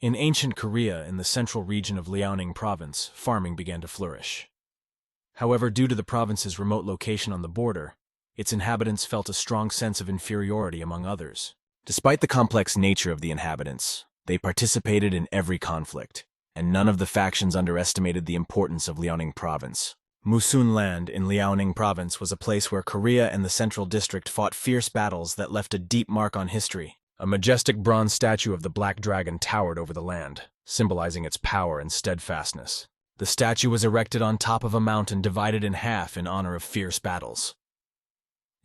In ancient Korea, in the central region of Liaoning province, farming began to flourish. However, due to the province's remote location on the border, its inhabitants felt a strong sense of inferiority among others. Despite the complex nature of the inhabitants, they participated in every conflict, and none of the factions underestimated the importance of Liaoning province. Musun Land in Liaoning province was a place where Korea and the Central District fought fierce battles that left a deep mark on history. A majestic bronze statue of the Black Dragon towered over the land, symbolizing its power and steadfastness. The statue was erected on top of a mountain divided in half in honor of fierce battles.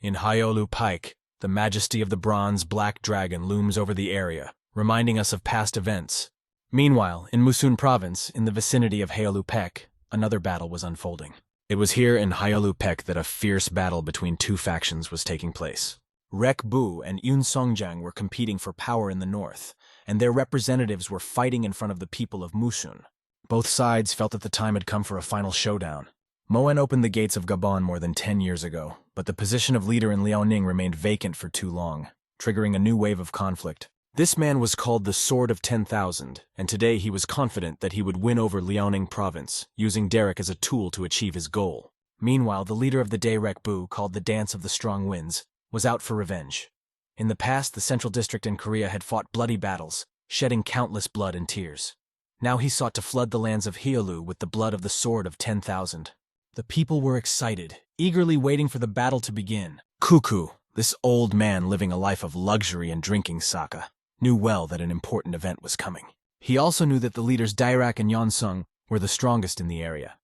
In Yahello Pike, the majesty of the bronze Black Dragon looms over the area, reminding us of past events. Meanwhile, in Musun province, in the vicinity of Yahello Pek, another battle was unfolding. It was here in Yahello Pek that a fierce battle between two factions was taking place. Rek Bu and Yun Songjang were competing for power in the north, and their representatives were fighting in front of the people of Musun. Both sides felt that the time had come for a final showdown. Moen opened the gates of Gabon more than 10 years ago, but the position of leader in Liaoning remained vacant for too long, triggering a new wave of conflict. This man was called the Sword of 10,000, and today he was confident that he would win over Liaoning province, using Derek as a tool to achieve his goal. Meanwhile, the leader of the day, Rek Bu, called the Dance of the Strong Winds, was out for revenge. In the past, the Central District in Korea had fought bloody battles, shedding countless blood and tears. Now he sought to flood the lands of Yahello with the blood of the Sword of 10,000. The people were excited, eagerly waiting for the battle to begin. Cuckoo, this old man living a life of luxury and drinking sake, knew well that an important event was coming. He also knew that the leaders Dairak and Yeonsung were the strongest in the area.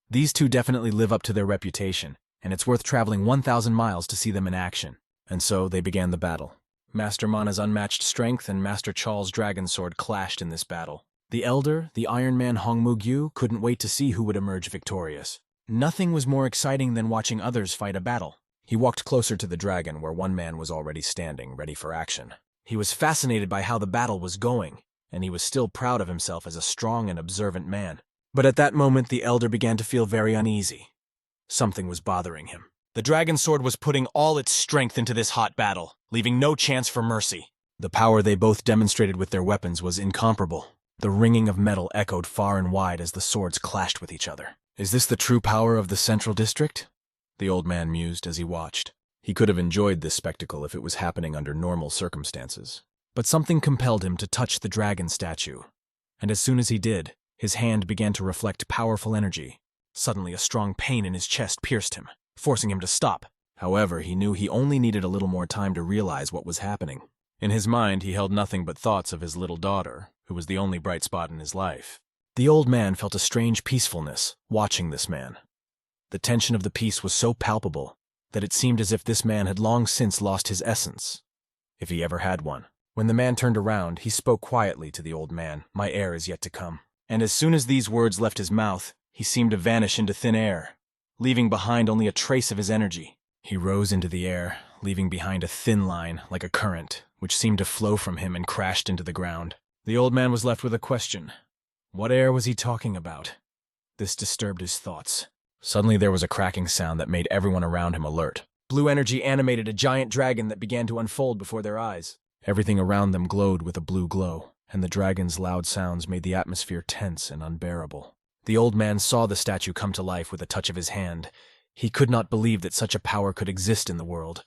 These two definitely live up to their reputation, and it's worth traveling 1,000 miles to see them in action. And so they began the battle. Master Mana's unmatched strength and Master Chal's dragon sword clashed in this battle. The elder, the Iron Man Hongmu-gyu, couldn't wait to see who would emerge victorious. Nothing was more exciting than watching others fight a battle. He walked closer to the dragon, where one man was already standing, ready for action. He was fascinated by how the battle was going, and he was still proud of himself as a strong and observant man. But at that moment, the elder began to feel very uneasy. Something was bothering him. The dragon sword was putting all its strength into this hot battle, leaving no chance for mercy. The power they both demonstrated with their weapons was incomparable. The ringing of metal echoed far and wide as the swords clashed with each other. Is this the true power of the Central District? The old man mused as he watched. He could have enjoyed this spectacle if it was happening under normal circumstances. But something compelled him to touch the dragon statue. And as soon as he did, his hand began to reflect powerful energy. Suddenly, a strong pain in his chest pierced him, forcing him to stop. However, he knew he only needed a little more time to realize what was happening. In his mind, he held nothing but thoughts of his little daughter, who was the only bright spot in his life. The old man felt a strange peacefulness watching this man. The tension of the peace was so palpable that it seemed as if this man had long since lost his essence, if he ever had one. When the man turned around, he spoke quietly to the old man, "My heir is yet to come." And as soon as these words left his mouth, he seemed to vanish into thin air, leaving behind only a trace of his energy. He rose into the air, leaving behind a thin line, like a current, which seemed to flow from him and crashed into the ground. The old man was left with a question. What air was he talking about? This disturbed his thoughts. Suddenly there was a cracking sound that made everyone around him alert. Blue energy animated a giant dragon that began to unfold before their eyes. Everything around them glowed with a blue glow, and the dragon's loud sounds made the atmosphere tense and unbearable. The old man saw the statue come to life with a touch of his hand. He could not believe that such a power could exist in the world.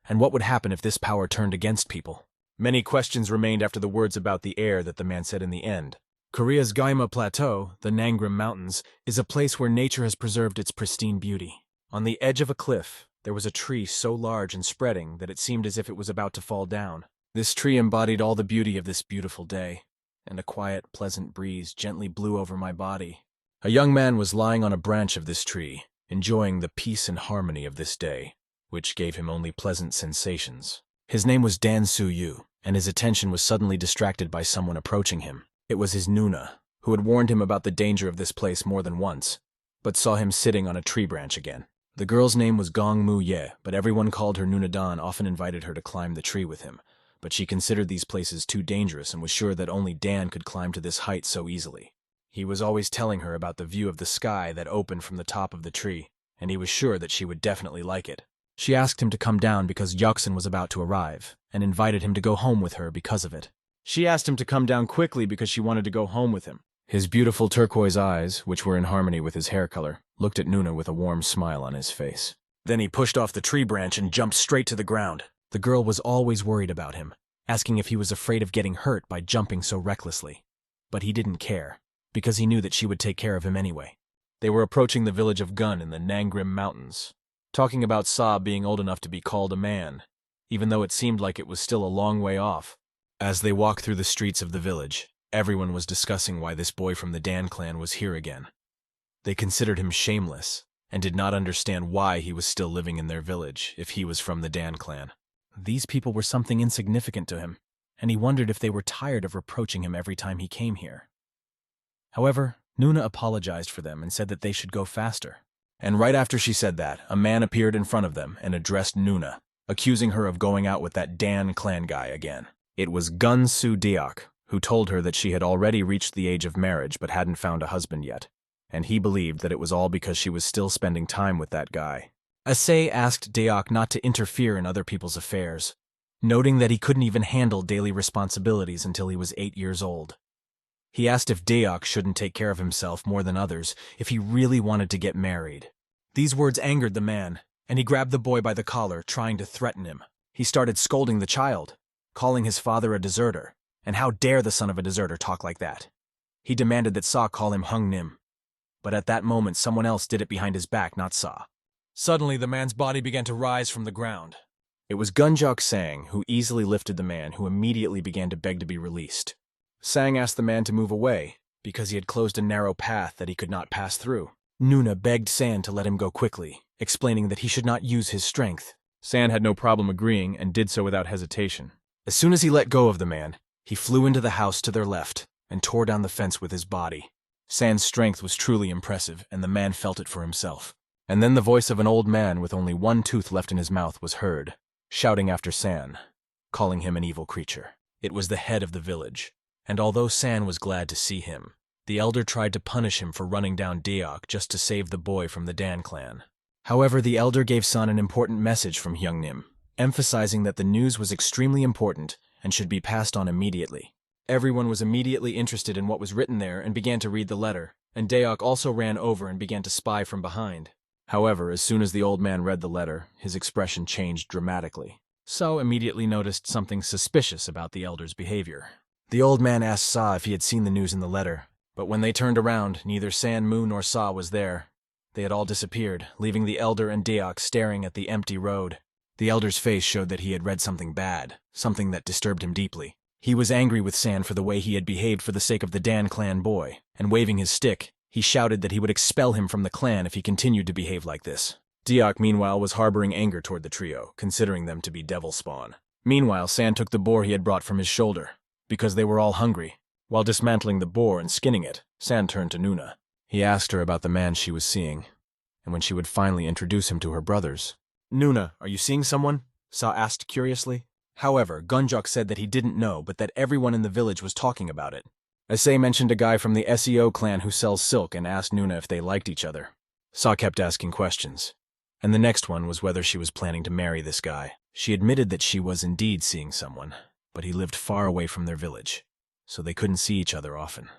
And what would happen if this power turned against people? Many questions remained after the words about the air that the man said in the end. Korea's Gaima Plateau, the Nangrim Mountains, is a place where nature has preserved its pristine beauty. On the edge of a cliff, there was a tree so large and spreading that it seemed as if it was about to fall down. This tree embodied all the beauty of this beautiful day, and a quiet, pleasant breeze gently blew over my body. A young man was lying on a branch of this tree, enjoying the peace and harmony of this day, which gave him only pleasant sensations. His name was Dan Su-yu, and his attention was suddenly distracted by someone approaching him. It was his Nuna, who had warned him about the danger of this place more than once, but saw him sitting on a tree branch again. The girl's name was Gong Mu-ye, but everyone called her Nuna Dan, often invited her to climb the tree with him. But she considered these places too dangerous and was sure that only Dan could climb to this height so easily. He was always telling her about the view of the sky that opened from the top of the tree, and he was sure that she would definitely like it. She asked him to come down because Yoksun was about to arrive, and invited him to go home with her because of it. She asked him to come down quickly because she wanted to go home with him. His beautiful turquoise eyes, which were in harmony with his hair color, looked at Nuna with a warm smile on his face. Then he pushed off the tree branch and jumped straight to the ground. The girl was always worried about him, asking if he was afraid of getting hurt by jumping so recklessly. But he didn't care, because he knew that she would take care of him anyway. They were approaching the village of Gun in the Nangrim mountains, talking about Sa being old enough to be called a man, even though it seemed like it was still a long way off. As they walked through the streets of the village, everyone was discussing why this boy from the Dan clan was here again. They considered him shameless, and did not understand why he was still living in their village if he was from the Dan clan. These people were something insignificant to him, and he wondered if they were tired of reproaching him every time he came here. However, Nuna apologized for them and said that they should go faster. And right after she said that, a man appeared in front of them and addressed Nuna, accusing her of going out with that Dan clan guy again. It was Gun Su Deok, who told her that she had already reached the age of marriage but hadn't found a husband yet, and he believed that it was all because she was still spending time with that guy. Asay asked Deok not to interfere in other people's affairs, noting that he couldn't even handle daily responsibilities until he was 8 years old. He asked if Deok shouldn't take care of himself more than others if he really wanted to get married. These words angered the man, and he grabbed the boy by the collar, trying to threaten him. He started scolding the child, calling his father a deserter, and how dare the son of a deserter talk like that. He demanded that Sa call him Hung Nim, but at that moment someone else did it behind his back, not Sa. Suddenly the man's body began to rise from the ground. It was Gunjok Sang who easily lifted the man, who immediately began to beg to be released. Sang asked the man to move away, because he had closed a narrow path that he could not pass through. Nuna begged San to let him go quickly, explaining that he should not use his strength. San had no problem agreeing and did so without hesitation. As soon as he let go of the man, he flew into the house to their left and tore down the fence with his body. San's strength was truly impressive, and the man felt it for himself. And then the voice of an old man with only one tooth left in his mouth was heard, shouting after San, calling him an evil creature. It was the head of the village, and although San was glad to see him, the elder tried to punish him for running down Deok just to save the boy from the Dan clan. However, the elder gave San an important message from Hyungnim, emphasizing that the news was extremely important and should be passed on immediately. Everyone was immediately interested in what was written there and began to read the letter, and Deok also ran over and began to spy from behind. However, as soon as the old man read the letter, his expression changed dramatically. So immediately noticed something suspicious about the elder's behavior. The old man asked Sa if he had seen the news in the letter, but when they turned around, neither San Mu nor Sa was there. They had all disappeared, leaving the elder and Deok staring at the empty road. The elder's face showed that he had read something bad, something that disturbed him deeply. He was angry with San for the way he had behaved for the sake of the Dan clan boy, and waving his stick, he shouted that he would expel him from the clan if he continued to behave like this. Deok, meanwhile, was harboring anger toward the trio, considering them to be devil spawn. Meanwhile, San took the boar he had brought from his shoulder, because they were all hungry. While dismantling the boar and skinning it, San turned to Nuna. He asked her about the man she was seeing, and when she would finally introduce him to her brothers. "Nuna, are you seeing someone?" Sa asked curiously. However, Gunjok said that he didn't know, but that everyone in the village was talking about it. Asay mentioned a guy from the SEO clan who sells silk and asked Nuna if they liked each other. Sa kept asking questions, and the next one was whether she was planning to marry this guy. She admitted that she was indeed seeing someone, but he lived far away from their village, so they couldn't see each other often.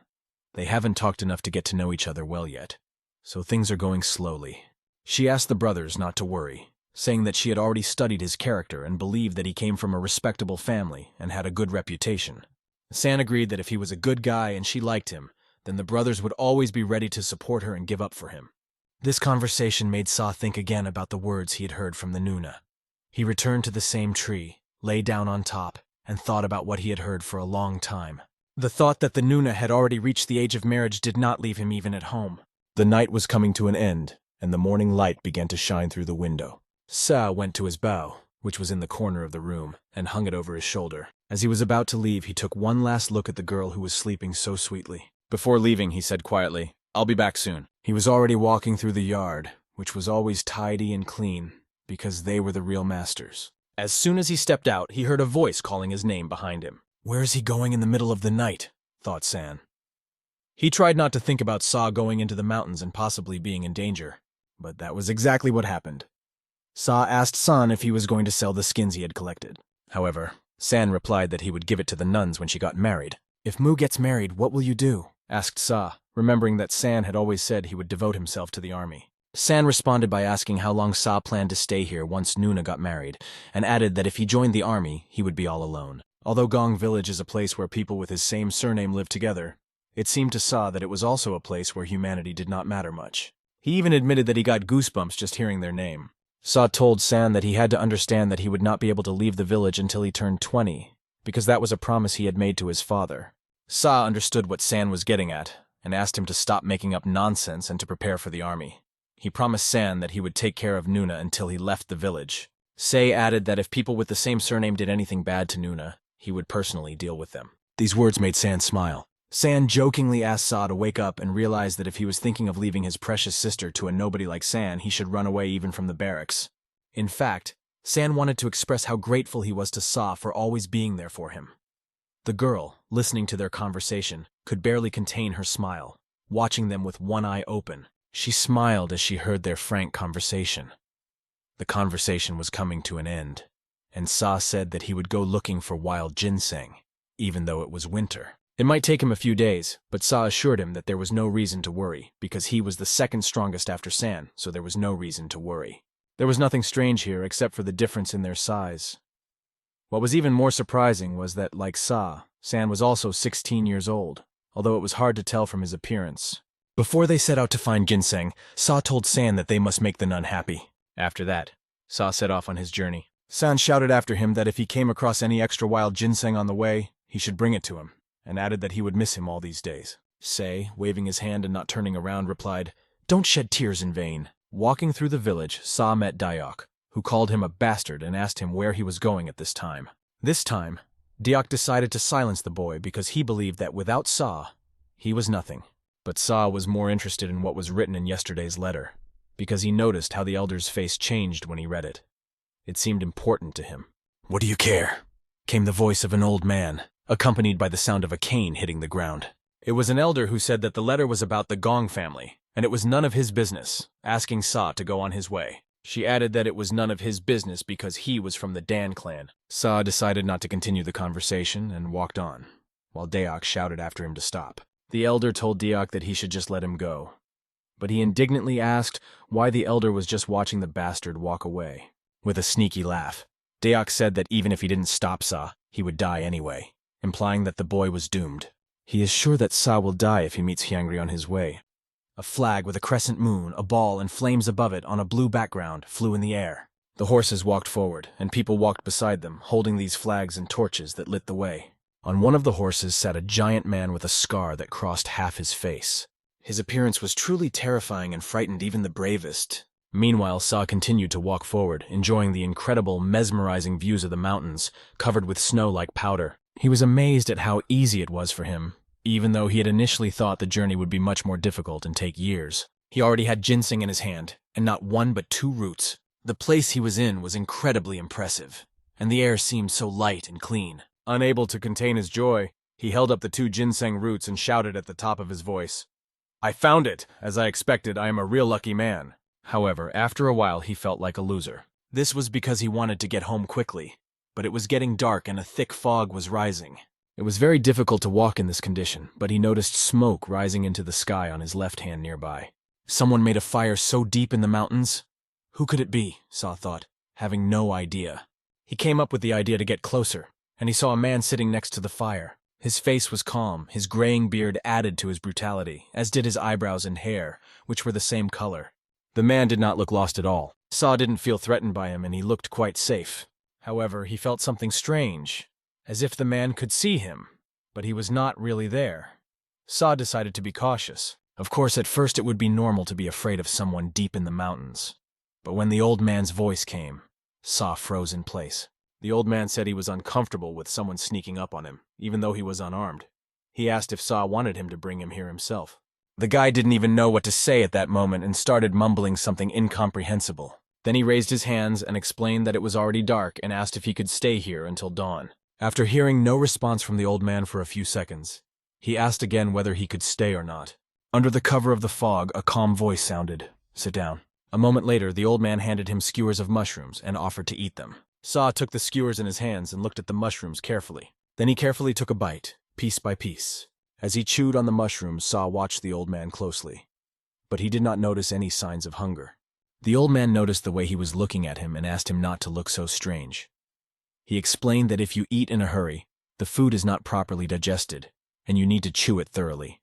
They haven't talked enough to get to know each other well yet, so things are going slowly. She asked the brothers not to worry, saying that she had already studied his character and believed that he came from a respectable family and had a good reputation. San agreed that if he was a good guy and she liked him, then the brothers would always be ready to support her and give up for him. This conversation made Sa think again about the words he had heard from the Nuna. He returned to the same tree, lay down on top, and thought about what he had heard for a long time. The thought that the Nuna had already reached the age of marriage did not leave him even at home. The night was coming to an end, and the morning light began to shine through the window. Sa went to his bow, which was in the corner of the room, and hung it over his shoulder. As he was about to leave, he took one last look at the girl who was sleeping so sweetly. Before leaving, he said quietly, "I'll be back soon." He was already walking through the yard, which was always tidy and clean, because they were the real masters. As soon as he stepped out, he heard a voice calling his name behind him. Where is he going in the middle of the night? Thought San. He tried not to think about Sa going into the mountains and possibly being in danger, but that was exactly what happened. Sa asked San if he was going to sell the skins he had collected. However, San replied that he would give it to the nuns when she got married. If Mu gets married, what will you do? Asked Sa, remembering that San had always said he would devote himself to the army. San responded by asking how long Sa planned to stay here once Nuna got married, and added that if he joined the army, he would be all alone. Although Gong Village is a place where people with his same surname live together, it seemed to Sa that it was also a place where humanity did not matter much. He even admitted that he got goosebumps just hearing their name. Sa told San that he had to understand that he would not be able to leave the village until he turned 20, because that was a promise he had made to his father. Sa understood what San was getting at, and asked him to stop making up nonsense and to prepare for the army. He promised San that he would take care of Nuna until he left the village. Say added that if people with the same surname did anything bad to Nuna, he would personally deal with them. These words made San smile. San jokingly asked Sa to wake up and realized that if he was thinking of leaving his precious sister to a nobody like San, he should run away even from the barracks. In fact, San wanted to express how grateful he was to Sa for always being there for him. The girl, listening to their conversation, could barely contain her smile. Watching them with one eye open, she smiled as she heard their frank conversation. The conversation was coming to an end, and Sa said that he would go looking for wild ginseng, even though it was winter. It might take him a few days, but Sa assured him that there was no reason to worry, because he was the second strongest after San, so there was no reason to worry. There was nothing strange here except for the difference in their size. What was even more surprising was that, like Sa, San was also 16 years old, although it was hard to tell from his appearance. Before they set out to find ginseng, Sa told San that they must make the nun happy. After that, Sa set off on his journey. San shouted after him that if he came across any extra wild ginseng on the way, he should bring it to him, and added that he would miss him all these days. Say, waving his hand and not turning around, replied, "Don't shed tears in vain." Walking through the village, Sa met Diok, who called him a bastard and asked him where he was going at this time. This time, Diok decided to silence the boy because he believed that without Sa, he was nothing. But Sa was more interested in what was written in yesterday's letter, because he noticed how the elder's face changed when he read it. It seemed important to him. "What do you care?" came the voice of an old man, accompanied by the sound of a cane hitting the ground. It was an elder who said that the letter was about the Gong family, and it was none of his business, asking Sa to go on his way. She added that it was none of his business because he was from the Dan clan. Sa decided not to continue the conversation and walked on, while Diok shouted after him to stop. The elder told Diok that he should just let him go, but he indignantly asked why the elder was just watching the bastard walk away. With a sneaky laugh, Diok said that even if he didn't stop Sa, he would die anyway, implying that the boy was doomed. He is sure that Sa will die if he meets Hyangri on his way. A flag with a crescent moon, a ball, and flames above it on a blue background flew in the air. The horses walked forward, and people walked beside them, holding these flags and torches that lit the way. On one of the horses sat a giant man with a scar that crossed half his face. His appearance was truly terrifying and frightened even the bravest. Meanwhile, Sa continued to walk forward, enjoying the incredible, mesmerizing views of the mountains, covered with snow like powder. He was amazed at how easy it was for him, even though he had initially thought the journey would be much more difficult and take years. He already had ginseng in his hand, and not one but 2 roots. The place he was in was incredibly impressive, and the air seemed so light and clean. Unable to contain his joy, he held up the 2 ginseng roots and shouted at the top of his voice, "I found it! As I expected, I am a real lucky man." However, after a while he felt like a loser. This was because he wanted to get home quickly, but it was getting dark and a thick fog was rising. It was very difficult to walk in this condition, but he noticed smoke rising into the sky on his left hand nearby. Someone made a fire so deep in the mountains? Who could it be? Sa thought, having no idea. He came up with the idea to get closer, and he saw a man sitting next to the fire. His face was calm, his graying beard added to his brutality, as did his eyebrows and hair, which were the same color. The man did not look lost at all. Sa didn't feel threatened by him, and he looked quite safe. However, he felt something strange, as if the man could see him, but he was not really there. Sa decided to be cautious. Of course, at first it would be normal to be afraid of someone deep in the mountains. But when the old man's voice came, Sa froze in place. The old man said he was uncomfortable with someone sneaking up on him, even though he was unarmed. He asked if Sa wanted him to bring him here himself. The guy didn't even know what to say at that moment and started mumbling something incomprehensible. Then he raised his hands and explained that it was already dark and asked if he could stay here until dawn. After hearing no response from the old man for a few seconds, he asked again whether he could stay or not. Under the cover of the fog, a calm voice sounded, "Sit down." A moment later, the old man handed him skewers of mushrooms and offered to eat them. Sa took the skewers in his hands and looked at the mushrooms carefully. Then he carefully took a bite, piece by piece. As he chewed on the mushrooms, Sa watched the old man closely. But he did not notice any signs of hunger. The old man noticed the way he was looking at him and asked him not to look so strange. He explained that if you eat in a hurry, the food is not properly digested, and you need to chew it thoroughly.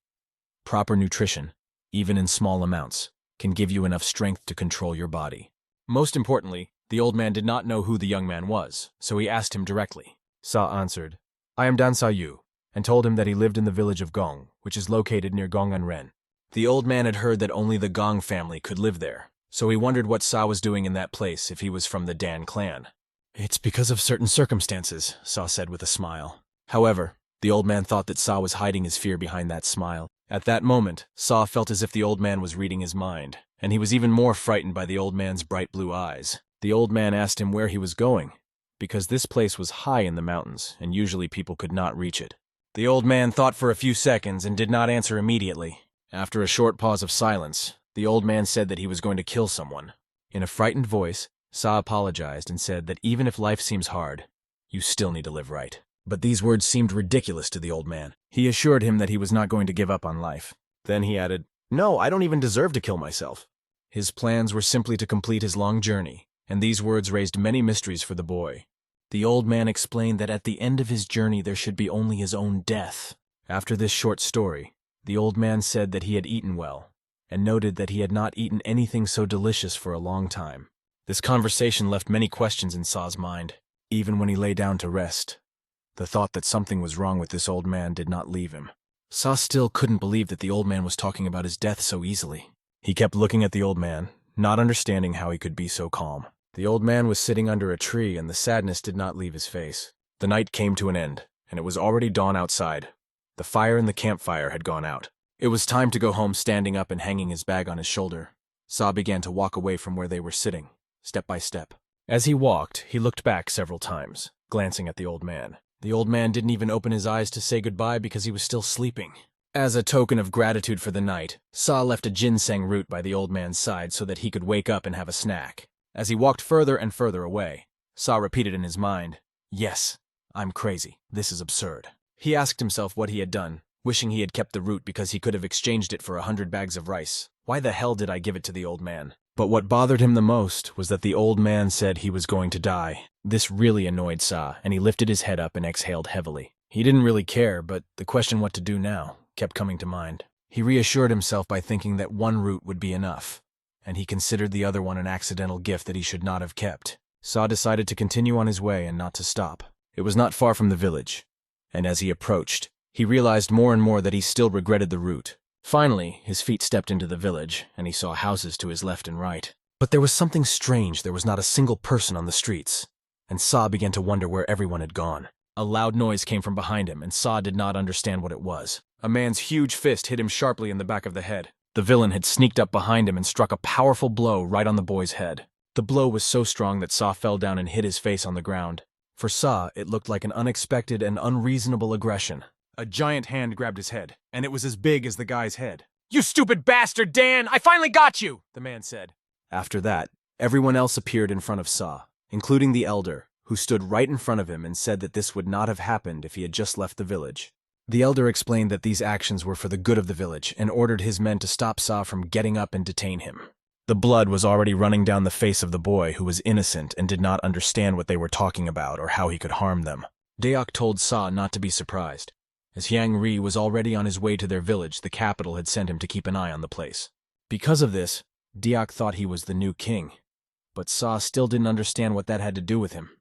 Proper nutrition, even in small amounts, can give you enough strength to control your body. Most importantly, the old man did not know who the young man was, so he asked him directly. Sa answered, "I am Dan Sa-yu," and told him that he lived in the village of Gong, which is located near Gong'an-ren. The old man had heard that only the Gong family could live there, so he wondered what Sa was doing in that place if he was from the Dan clan. "It's because of certain circumstances," Sa said with a smile. However, the old man thought that Sa was hiding his fear behind that smile. At that moment, Sa felt as if the old man was reading his mind, and he was even more frightened by the old man's bright blue eyes. The old man asked him where he was going, because this place was high in the mountains, and usually people could not reach it. The old man thought for a few seconds and did not answer immediately. After a short pause of silence, the old man said that he was going to kill someone. In a frightened voice, Sa apologized and said that even if life seems hard, you still need to live right. But these words seemed ridiculous to the old man. He assured him that he was not going to give up on life. Then he added, "No, I don't even deserve to kill myself." His plans were simply to complete his long journey, and these words raised many mysteries for the boy. The old man explained that at the end of his journey there should be only his own death. After this short story, the old man said that he had eaten well, and noted that he had not eaten anything so delicious for a long time. This conversation left many questions in Sa's mind. Even when he lay down to rest, the thought that something was wrong with this old man did not leave him. Sa still couldn't believe that the old man was talking about his death so easily. He kept looking at the old man, not understanding how he could be so calm. The old man was sitting under a tree, and the sadness did not leave his face. The night came to an end, and it was already dawn outside. The fire in the campfire had gone out. It was time to go home. Standing up and hanging his bag on his shoulder, Sa began to walk away from where they were sitting, step by step. As he walked, he looked back several times, glancing at the old man. The old man didn't even open his eyes to say goodbye because he was still sleeping. As a token of gratitude for the night, Sa left a ginseng root by the old man's side so that he could wake up and have a snack. As he walked further and further away, Sa repeated in his mind, "Yes, I'm crazy. This is absurd." He asked himself what he had done, wishing he had kept the root because he could have exchanged it for 100 bags of rice. Why the hell did I give it to the old man? But what bothered him the most was that the old man said he was going to die. This really annoyed Sa, and he lifted his head up and exhaled heavily. He didn't really care, but the question what to do now kept coming to mind. He reassured himself by thinking that one root would be enough, and he considered the other one an accidental gift that he should not have kept. Sa decided to continue on his way and not to stop. It was not far from the village, and as he approached, he realized more and more that he still regretted the route. Finally, his feet stepped into the village, and he saw houses to his left and right. But there was something strange. There was not a single person on the streets, and Sa began to wonder where everyone had gone. A loud noise came from behind him, and Sa did not understand what it was. A man's huge fist hit him sharply in the back of the head. The villain had sneaked up behind him and struck a powerful blow right on the boy's head. The blow was so strong that Sa fell down and hit his face on the ground. For Sa, it looked like an unexpected and unreasonable aggression. A giant hand grabbed his head, and it was as big as the guy's head. "You stupid bastard, Dan! I finally got you!" the man said. After that, everyone else appeared in front of Sa, including the elder, who stood right in front of him and said that this would not have happened if he had just left the village. The elder explained that these actions were for the good of the village and ordered his men to stop Sa from getting up and detain him. The blood was already running down the face of the boy, who was innocent and did not understand what they were talking about or how he could harm them. Deok told Sa not to be surprised. As Hyang Ri was already on his way to their village, the capital had sent him to keep an eye on the place. Because of this, Deok thought he was the new king, but Sa still didn't understand what that had to do with him.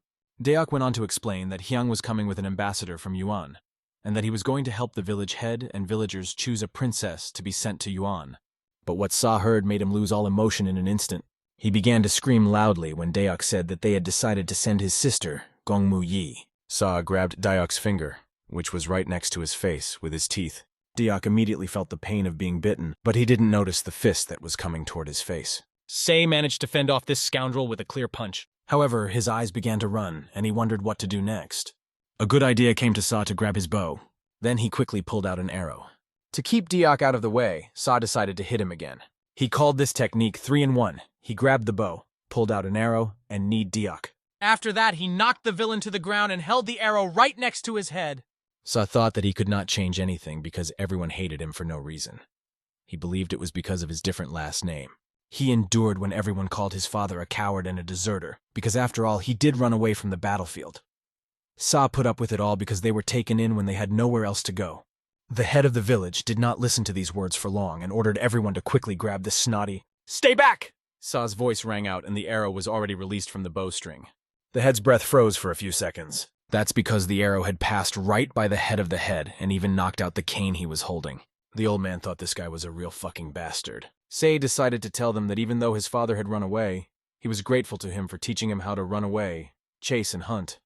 Deok went on to explain that Hyang was coming with an ambassador from Yuan, and that he was going to help the village head and villagers choose a princess to be sent to Yuan. But what Sa heard made him lose all emotion in an instant. He began to scream loudly when Deok said that they had decided to send his sister, Gongmu Yi. Sa grabbed Deok's finger, which was right next to his face, with his teeth. Deok immediately felt the pain of being bitten, but he didn't notice the fist that was coming toward his face. Say managed to fend off this scoundrel with a clear punch. However, his eyes began to run, and he wondered what to do next. A good idea came to Sa to grab his bow. Then he quickly pulled out an arrow. To keep Deok out of the way, Sa decided to hit him again. He called this technique 3-in-1. He grabbed the bow, pulled out an arrow, and kneed Deok. After that, he knocked the villain to the ground and held the arrow right next to his head. Sa thought that he could not change anything because everyone hated him for no reason. He believed it was because of his different last name. He endured when everyone called his father a coward and a deserter, because after all, he did run away from the battlefield. Sa put up with it all because they were taken in when they had nowhere else to go. The head of the village did not listen to these words for long and ordered everyone to quickly grab the snotty, "Stay back!" Sa's voice rang out and the arrow was already released from the bowstring. The head's breath froze for a few seconds. That's because the arrow had passed right by the head of the head and even knocked out the cane he was holding. The old man thought this guy was a real fucking bastard. Say decided to tell them that even though his father had run away, he was grateful to him for teaching him how to run away, chase, and hunt.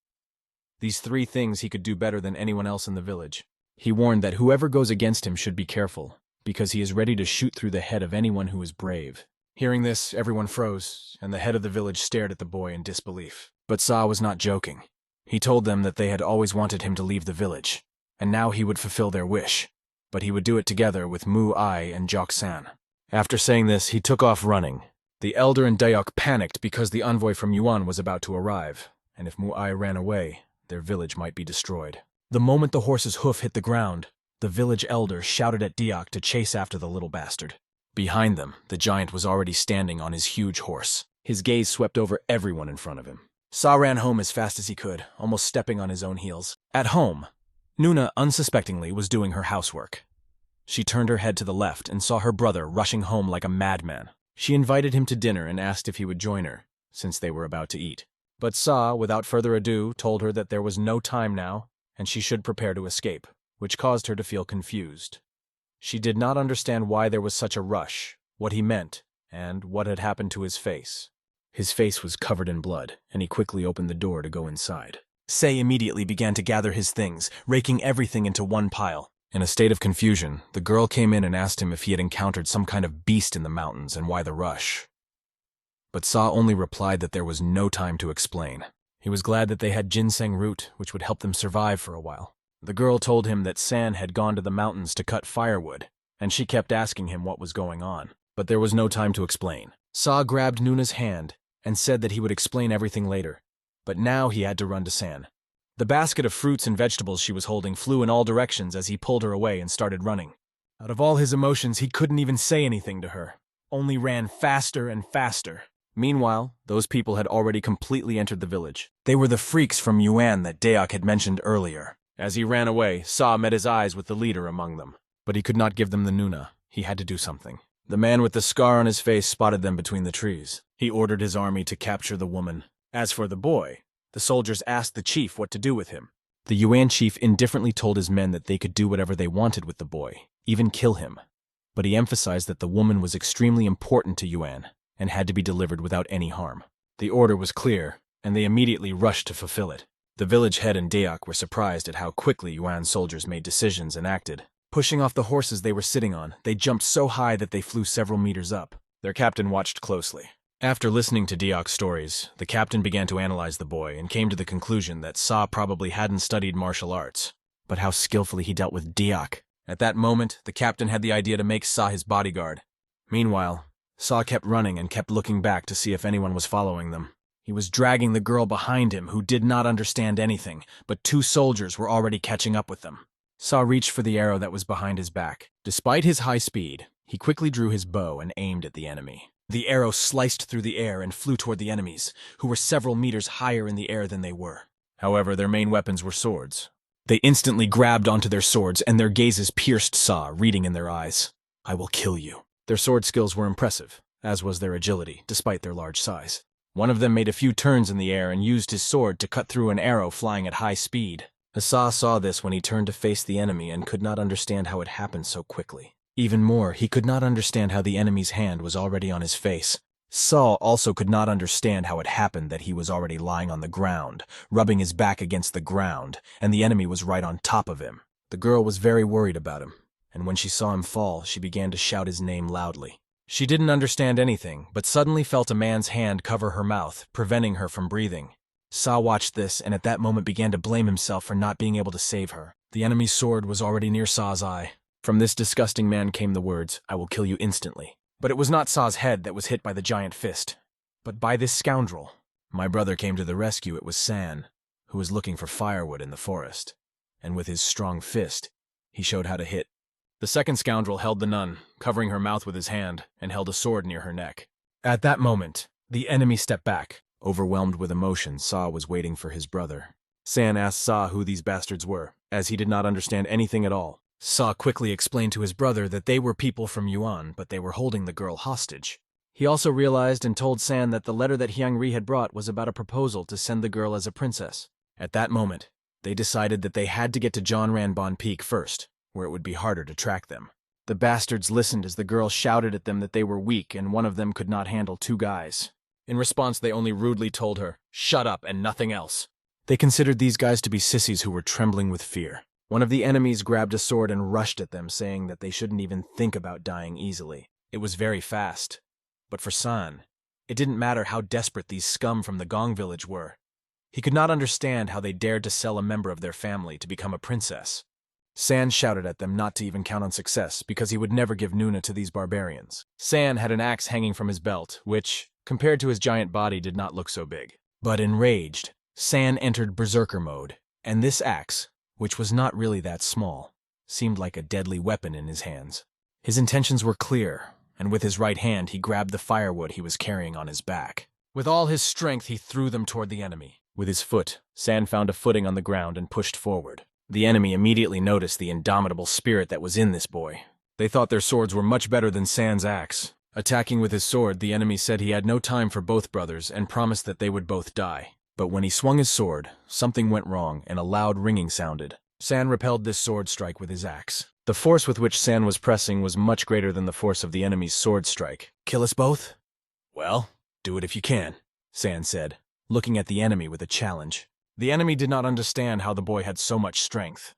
These three things he could do better than anyone else in the village. He warned that whoever goes against him should be careful, because he is ready to shoot through the head of anyone who is brave. Hearing this, everyone froze, and the head of the village stared at the boy in disbelief. But Sa was not joking. He told them that they had always wanted him to leave the village, and now he would fulfill their wish, but he would do it together with Mu Ai and Jok San. After saying this, he took off running. The elder and Dayok panicked because the envoy from Yuan was about to arrive, and if Mu Ai ran away, their village might be destroyed. The moment the horse's hoof hit the ground, the village elder shouted at Dayok to chase after the little bastard. Behind them, the giant was already standing on his huge horse. His gaze swept over everyone in front of him. Sa ran home as fast as he could, almost stepping on his own heels. At home, Nuna unsuspectingly was doing her housework. She turned her head to the left and saw her brother rushing home like a madman. She invited him to dinner and asked if he would join her, since they were about to eat. But Sa, without further ado, told her that there was no time now, and she should prepare to escape, which caused her to feel confused. She did not understand why there was such a rush, what he meant, and what had happened to his face. His face was covered in blood, and he quickly opened the door to go inside. Sei immediately began to gather his things, raking everything into one pile. In a state of confusion, the girl came in and asked him if he had encountered some kind of beast in the mountains and why the rush. But Sa only replied that there was no time to explain. He was glad that they had ginseng root, which would help them survive for a while. The girl told him that San had gone to the mountains to cut firewood, and she kept asking him what was going on. But there was no time to explain. Sa grabbed Nuna's hand and said that he would explain everything later. But now he had to run to San. The basket of fruits and vegetables she was holding flew in all directions as he pulled her away and started running. Out of all his emotions, he couldn't even say anything to her, only ran faster and faster. Meanwhile, those people had already completely entered the village. They were the freaks from Yuan that Dayok had mentioned earlier. As he ran away, Sa met his eyes with the leader among them. But he could not give them the Nuna. He had to do something. The man with the scar on his face spotted them between the trees. He ordered his army to capture the woman. As for the boy, the soldiers asked the chief what to do with him. The Yuan chief indifferently told his men that they could do whatever they wanted with the boy, even kill him. But he emphasized that the woman was extremely important to Yuan and had to be delivered without any harm. The order was clear, and they immediately rushed to fulfill it. The village head and Dayok were surprised at how quickly Yuan soldiers made decisions and acted. Pushing off the horses they were sitting on, they jumped so high that they flew several meters up. Their captain watched closely. After listening to Dayok's stories, the captain began to analyze the boy and came to the conclusion that Sa probably hadn't studied martial arts. But how skillfully he dealt with Dayok. At that moment, the captain had the idea to make Sa his bodyguard. Meanwhile, Sa kept running and kept looking back to see if anyone was following them. He was dragging the girl behind him who did not understand anything, but two soldiers were already catching up with them. Sa reached for the arrow that was behind his back. Despite his high speed, he quickly drew his bow and aimed at the enemy. The arrow sliced through the air and flew toward the enemies, who were several meters higher in the air than they were. However, their main weapons were swords. They instantly grabbed onto their swords, and their gazes pierced Sa, reading in their eyes. "I will kill you." Their sword skills were impressive, as was their agility, despite their large size. One of them made a few turns in the air and used his sword to cut through an arrow flying at high speed. Sa saw this when he turned to face the enemy and could not understand how it happened so quickly. Even more, he could not understand how the enemy's hand was already on his face. Sa also could not understand how it happened that he was already lying on the ground, rubbing his back against the ground, and the enemy was right on top of him. The girl was very worried about him, and when she saw him fall, she began to shout his name loudly. She didn't understand anything, but suddenly felt a man's hand cover her mouth, preventing her from breathing. Sa watched this and at that moment began to blame himself for not being able to save her. The enemy's sword was already near Sa's eye. From this disgusting man came the words, "I will kill you instantly." But it was not Sa's head that was hit by the giant fist, but by this scoundrel. My brother came to the rescue. It was San, who was looking for firewood in the forest. And with his strong fist, he showed how to hit. The second scoundrel held the nun, covering her mouth with his hand, and held a sword near her neck. At that moment, the enemy stepped back. Overwhelmed with emotion, Sa was waiting for his brother. San asked Sa who these bastards were, as he did not understand anything at all. Sa quickly explained to his brother that they were people from Yuan, but they were holding the girl hostage. He also realized and told San that the letter that Hyung-ri had brought was about a proposal to send the girl as a princess. At that moment, they decided that they had to get to John Ranbon Peak first, where it would be harder to track them. The bastards listened as the girl shouted at them that they were weak and one of them could not handle two guys. In response, they only rudely told her, "Shut up and nothing else." They considered these guys to be sissies who were trembling with fear. One of the enemies grabbed a sword and rushed at them, saying that they shouldn't even think about dying easily. It was very fast. But for San, it didn't matter how desperate these scum from the Gong village were. He could not understand how they dared to sell a member of their family to become a princess. San shouted at them not to even count on success, because he would never give Nuna to these barbarians. San had an axe hanging from his belt, which, compared to his giant body, did not look so big. But enraged, San entered berserker mode, and this axe, which was not really that small, seemed like a deadly weapon in his hands. His intentions were clear, and with his right hand he grabbed the firewood he was carrying on his back. With all his strength he threw them toward the enemy. With his foot, San found a footing on the ground and pushed forward. The enemy immediately noticed the indomitable spirit that was in this boy. They thought their swords were much better than San's axe. Attacking with his sword, the enemy said he had no time for both brothers and promised that they would both die. But when he swung his sword, something went wrong and a loud ringing sounded. San repelled this sword strike with his axe. The force with which San was pressing was much greater than the force of the enemy's sword strike. "Kill us both?" "Well, do it if you can," San said, looking at the enemy with a challenge. The enemy did not understand how the boy had so much strength.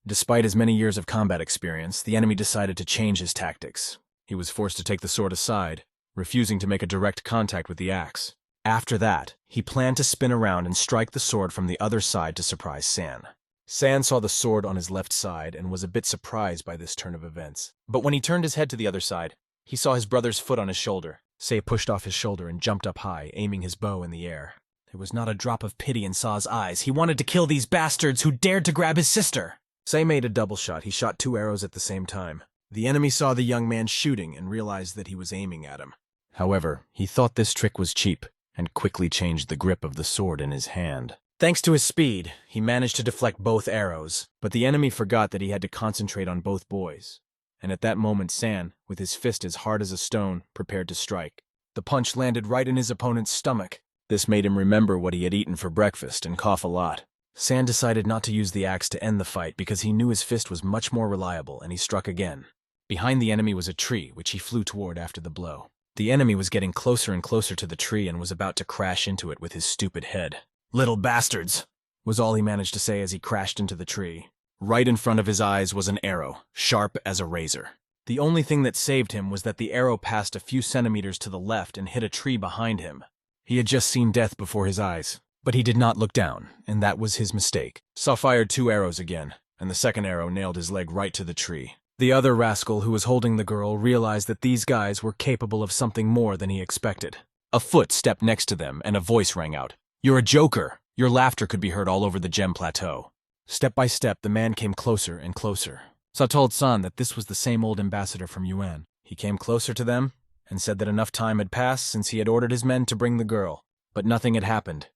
Despite his many years of combat experience, the enemy decided to change his tactics. He was forced to take the sword aside, refusing to make a direct contact with the axe. After that, he planned to spin around and strike the sword from the other side to surprise San. San saw the sword on his left side and was a bit surprised by this turn of events. But when he turned his head to the other side, he saw his brother's foot on his shoulder. Sei pushed off his shoulder and jumped up high, aiming his bow in the air. There was not a drop of pity in Sa's eyes. He wanted to kill these bastards who dared to grab his sister. Sei made a double shot. He shot 2 arrows at the same time. The enemy saw the young man shooting and realized that he was aiming at him. However, he thought this trick was cheap and quickly changed the grip of the sword in his hand. Thanks to his speed, he managed to deflect both arrows, but the enemy forgot that he had to concentrate on both boys. And at that moment, San, with his fist as hard as a stone, prepared to strike. The punch landed right in his opponent's stomach. This made him remember what he had eaten for breakfast and cough a lot. San decided not to use the axe to end the fight because he knew his fist was much more reliable, and he struck again. Behind the enemy was a tree, which he flew toward after the blow. The enemy was getting closer and closer to the tree and was about to crash into it with his stupid head. "Little bastards," was all he managed to say as he crashed into the tree. Right in front of his eyes was an arrow, sharp as a razor. The only thing that saved him was that the arrow passed a few centimeters to the left and hit a tree behind him. He had just seen death before his eyes, but he did not look down, and that was his mistake. Saw fired 2 arrows again, and the second arrow nailed his leg right to the tree. The other rascal who was holding the girl realized that these guys were capable of something more than he expected. A foot stepped next to them, and a voice rang out. "You're a joker!" Your laughter could be heard all over the Gem Plateau. Step by step, the man came closer and closer. Sa told San that this was the same old ambassador from Yuan. He came closer to them and said that enough time had passed since he had ordered his men to bring the girl. But nothing had happened,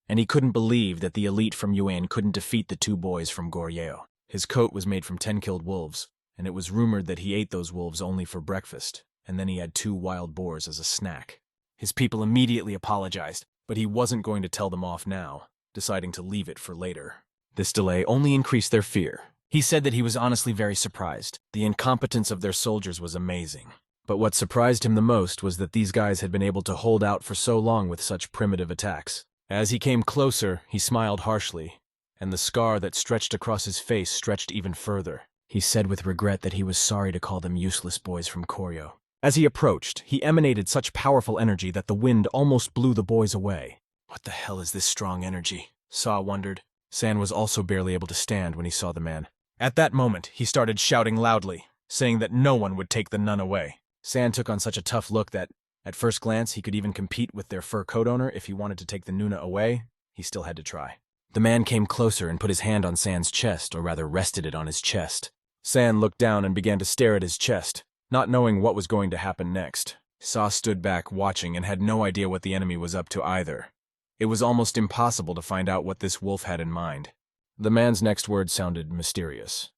and he couldn't believe that the elite from Yuan couldn't defeat the 2 boys from Goryeo. His coat was made from 10 killed wolves, and it was rumored that he ate those wolves only for breakfast, and then he had 2 wild boars as a snack. His people immediately apologized, but he wasn't going to tell them off now, deciding to leave it for later. This delay only increased their fear. He said that he was honestly very surprised. The incompetence of their soldiers was amazing. But what surprised him the most was that these guys had been able to hold out for so long with such primitive attacks. As he came closer, he smiled harshly, and the scar that stretched across his face stretched even further. He said with regret that he was sorry to call them useless boys from Koryo. As he approached, he emanated such powerful energy that the wind almost blew the boys away. What the hell is this strong energy? Sa wondered. San was also barely able to stand when he saw the man. At that moment, he started shouting loudly, saying that no one would take the nun away. San took on such a tough look that, At first glance, he could even compete with their fur coat owner if he wanted to take the Nuna away. He still had to try. The man came closer and put his hand on San's chest, or rather rested it on his chest. San looked down and began to stare at his chest, not knowing what was going to happen next. Sa stood back watching and had no idea what the enemy was up to either. It was almost impossible to find out what this wolf had in mind. The man's next words sounded mysterious.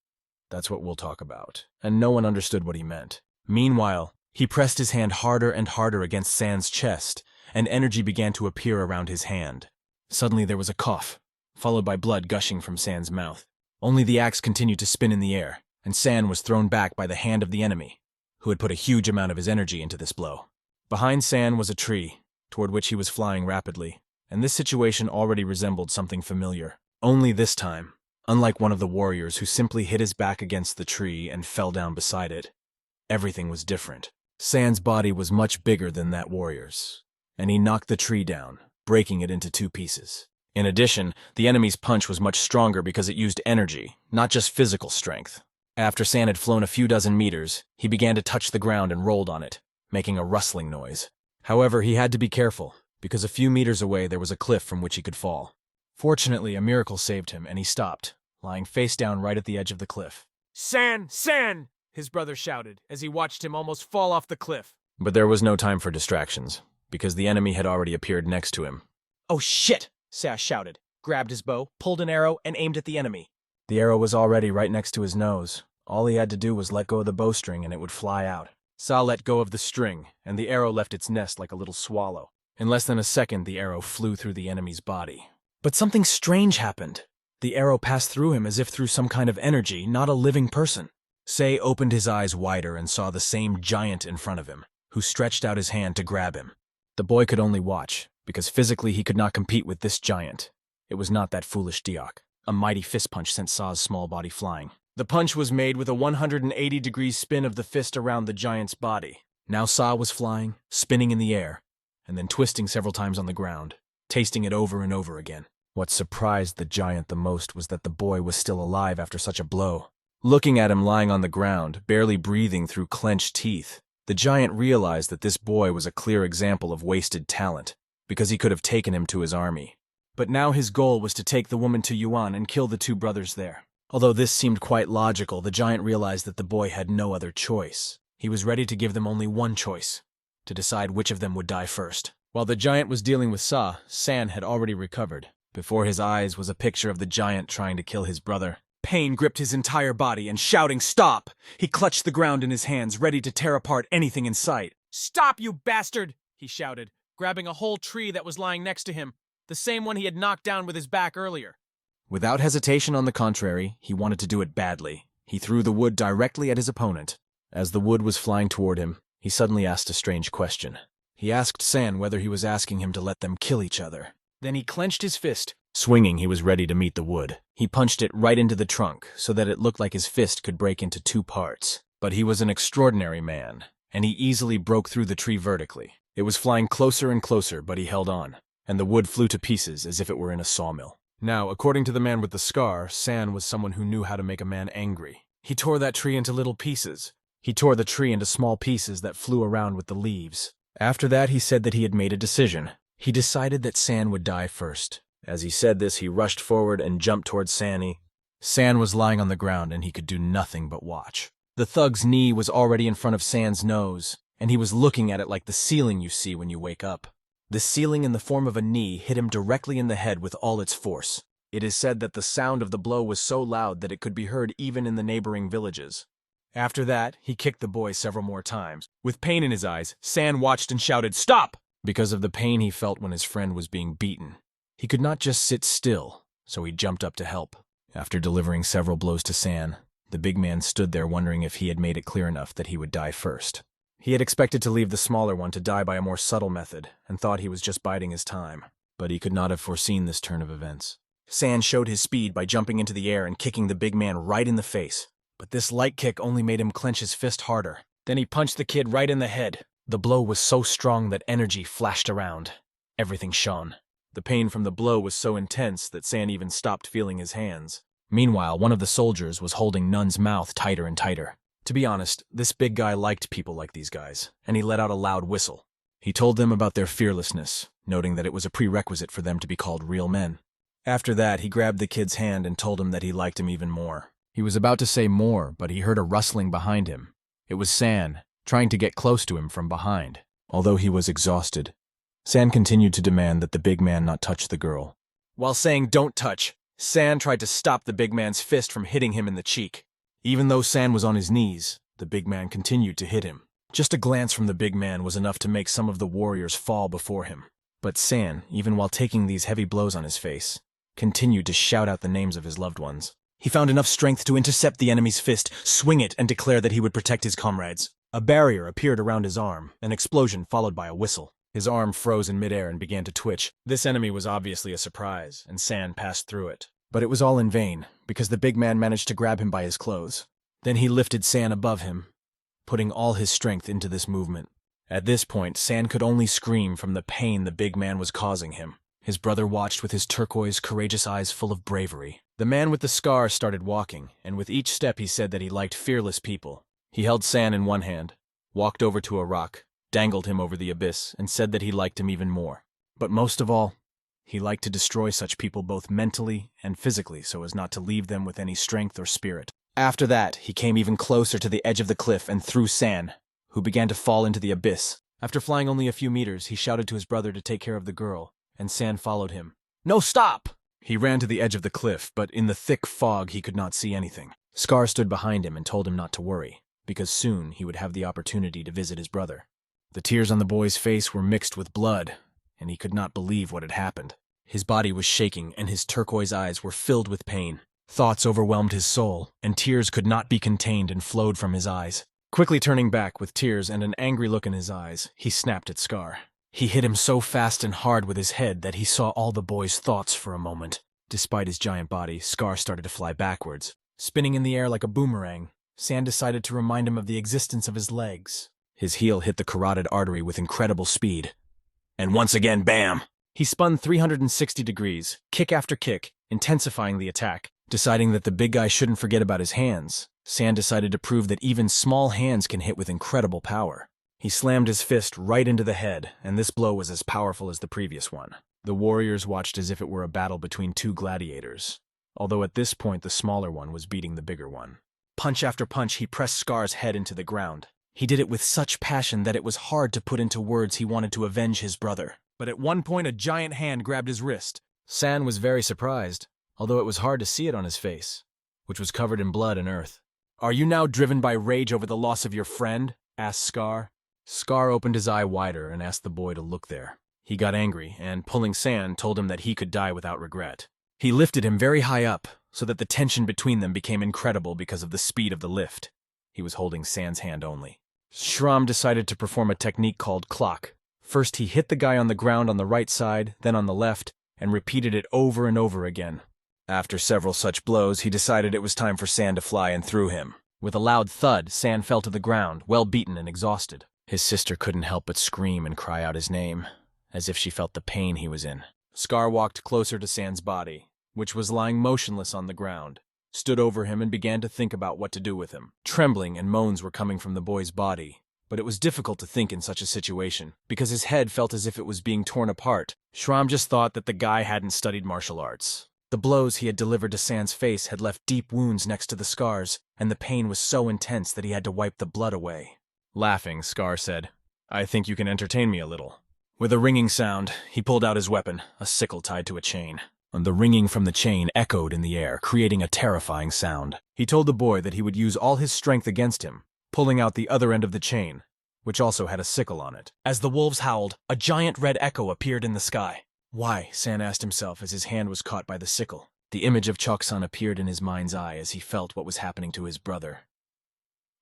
That's what we'll talk about, and no one understood what he meant. Meanwhile, he pressed his hand harder and harder against San's chest, and energy began to appear around his hand. Suddenly there was a cough, followed by blood gushing from San's mouth. Only the axe continued to spin in the air, and San was thrown back by the hand of the enemy, who had put a huge amount of his energy into this blow. Behind San was a tree, toward which he was flying rapidly, and this situation already resembled something familiar. Only this time, unlike one of the warriors who simply hit his back against the tree and fell down beside it, everything was different. San's body was much bigger than that warrior's, and he knocked the tree down, breaking it into 2 pieces. In addition, the enemy's punch was much stronger because it used energy, not just physical strength. After San had flown a few dozen meters, he began to touch the ground and rolled on it, making a rustling noise. However, he had to be careful, because a few meters away there was a cliff from which he could fall. Fortunately, a miracle saved him, and he stopped, lying face down right at the edge of the cliff. San! San! His brother shouted as he watched him almost fall off the cliff. But there was no time for distractions, because the enemy had already appeared next to him. "Oh shit!" Sa shouted, grabbed his bow, pulled an arrow, and aimed at the enemy. The arrow was already right next to his nose. All he had to do was let go of the bowstring and it would fly out. Sa let go of the string, and the arrow left its nest like a little swallow. In less than a second, the arrow flew through the enemy's body. But something strange happened. The arrow passed through him as if through some kind of energy, not a living person. Say opened his eyes wider and saw the same giant in front of him, who stretched out his hand to grab him. The boy could only watch, because physically he could not compete with this giant. It was not that foolish Diok. A mighty fist punch sent Sa's small body flying. The punch was made with a 180-degree spin of the fist around the giant's body. Now Sa was flying, spinning in the air, and then twisting several times on the ground, tasting it over and over again. What surprised the giant the most was that the boy was still alive after such a blow. Looking at him lying on the ground, barely breathing through clenched teeth, the giant realized that this boy was a clear example of wasted talent, because he could have taken him to his army. But now his goal was to take the woman to Yuan and kill the 2 brothers there. Although this seemed quite logical, the giant realized that the boy had no other choice. He was ready to give them only one choice, to decide which of them would die first. While the giant was dealing with Sa, San had already recovered. Before his eyes was a picture of the giant trying to kill his brother. Pain gripped his entire body, and shouting, "Stop!" he clutched the ground in his hands, ready to tear apart anything in sight. "Stop, you bastard!" he shouted, grabbing a whole tree that was lying next to him, the same one he had knocked down with his back earlier. Without hesitation, on the contrary, he wanted to do it badly. He threw the wood directly at his opponent. As the wood was flying toward him, he suddenly asked a strange question. He asked San whether he was asking him to let them kill each other. Then he clenched his fist. Swinging, he was ready to meet the wood. He punched it right into the trunk, so that it looked like his fist could break into 2 parts. But he was an extraordinary man, and he easily broke through the tree vertically. It was flying closer and closer, but he held on, and the wood flew to pieces as if it were in a sawmill. Now, according to the man with the scar, San was someone who knew how to make a man angry. He tore that tree into little pieces. He tore the tree into small pieces that flew around with the leaves. After that, he said that he had made a decision. He decided that San would die first. As he said this, he rushed forward and jumped towards Sanny. San was lying on the ground, and he could do nothing but watch. The thug's knee was already in front of San's nose, and he was looking at it like the ceiling you see when you wake up. The ceiling in the form of a knee hit him directly in the head with all its force. It is said that the sound of the blow was so loud that it could be heard even in the neighboring villages. After that, he kicked the boy several more times. With pain in his eyes, San watched and shouted, "Stop!" because of the pain he felt when his friend was being beaten. He could not just sit still, so he jumped up to help. After delivering several blows to San, the big man stood there wondering if he had made it clear enough that he would die first. He had expected to leave the smaller one to die by a more subtle method, and thought he was just biding his time. But he could not have foreseen this turn of events. San showed his speed by jumping into the air and kicking the big man right in the face. But this light kick only made him clench his fist harder. Then he punched the kid right in the head. The blow was so strong that energy flashed around. Everything shone. The pain from the blow was so intense that San even stopped feeling his hands. Meanwhile, one of the soldiers was holding Nun's mouth tighter and tighter. To be honest, this big guy liked people like these guys, and he let out a loud whistle. He told them about their fearlessness, noting that it was a prerequisite for them to be called real men. After that, he grabbed the kid's hand and told him that he liked him even more. He was about to say more, but he heard a rustling behind him. It was San, trying to get close to him from behind. Although he was exhausted, San continued to demand that the big man not touch the girl. While saying "don't touch," San tried to stop the big man's fist from hitting him in the cheek. Even though San was on his knees, the big man continued to hit him. Just a glance from the big man was enough to make some of the warriors fall before him. But San, even while taking these heavy blows on his face, continued to shout out the names of his loved ones. He found enough strength to intercept the enemy's fist, swing it, and declare that he would protect his comrades. A barrier appeared around his arm, an explosion followed by a whistle. His arm froze in midair and began to twitch. This enemy was obviously a surprise, and San passed through it. But it was all in vain, because the big man managed to grab him by his clothes. Then he lifted San above him, putting all his strength into this movement. At this point, San could only scream from the pain the big man was causing him. His brother watched with his turquoise, courageous eyes full of bravery. The man with the scar started walking, and with each step he said that he liked fearless people. He held San in one hand, walked over to a rock, dangled him over the abyss, and said that he liked him even more. But most of all, he liked to destroy such people both mentally and physically so as not to leave them with any strength or spirit. After that, he came even closer to the edge of the cliff and threw San, who began to fall into the abyss. After flying only a few meters, he shouted to his brother to take care of the girl, and San followed him. "No, stop!" He ran to the edge of the cliff, but in the thick fog he could not see anything. Scar stood behind him and told him not to worry, because soon he would have the opportunity to visit his brother. The tears on the boy's face were mixed with blood, and he could not believe what had happened. His body was shaking, and his turquoise eyes were filled with pain. Thoughts overwhelmed his soul, and tears could not be contained and flowed from his eyes. Quickly turning back with tears and an angry look in his eyes, he snapped at Scar. He hit him so fast and hard with his head that he saw all the boy's thoughts for a moment. Despite his giant body, Scar started to fly backwards. Spinning in the air like a boomerang, San decided to remind him of the existence of his legs. His heel hit the carotid artery with incredible speed. And once again, bam! He spun 360 degrees, kick after kick, intensifying the attack. Deciding that the big guy shouldn't forget about his hands, San decided to prove that even small hands can hit with incredible power. He slammed his fist right into the head, and this blow was as powerful as the previous one. The warriors watched as if it were a battle between two gladiators, although at this point the smaller one was beating the bigger one. Punch after punch, he pressed Scar's head into the ground. He did it with such passion that it was hard to put into words he wanted to avenge his brother. But at one point a giant hand grabbed his wrist. San was very surprised, although it was hard to see it on his face, which was covered in blood and earth. "Are you now driven by rage over the loss of your friend?" asked Scar. Scar opened his eye wider and asked the boy to look there. He got angry and, pulling San, told him that he could die without regret. He lifted him very high up, so that the tension between them became incredible because of the speed of the lift. He was holding San's hand only. Shram decided to perform a technique called clock. First he hit the guy on the ground on the right side, then on the left, and repeated it over and over again. After several such blows, he decided it was time for San to fly and threw him. With a loud thud, San fell to the ground, well beaten and exhausted. His sister couldn't help but scream and cry out his name, as if she felt the pain he was in. Scar walked closer to San's body, which was lying motionless on the ground, stood over him and began to think about what to do with him. Trembling and moans were coming from the boy's body, but it was difficult to think in such a situation, because his head felt as if it was being torn apart. Shram just thought that the guy hadn't studied martial arts. The blows he had delivered to San's face had left deep wounds next to the scars, and the pain was so intense that he had to wipe the blood away. Laughing, Scar said, "I think you can entertain me a little." With a ringing sound, he pulled out his weapon, a sickle tied to a chain. And the ringing from the chain echoed in the air, creating a terrifying sound. He told the boy that he would use all his strength against him, pulling out the other end of the chain, which also had a sickle on it. As the wolves howled, a giant red echo appeared in the sky. Why? San asked himself as his hand was caught by the sickle. The image of Choksan appeared in his mind's eye as he felt what was happening to his brother.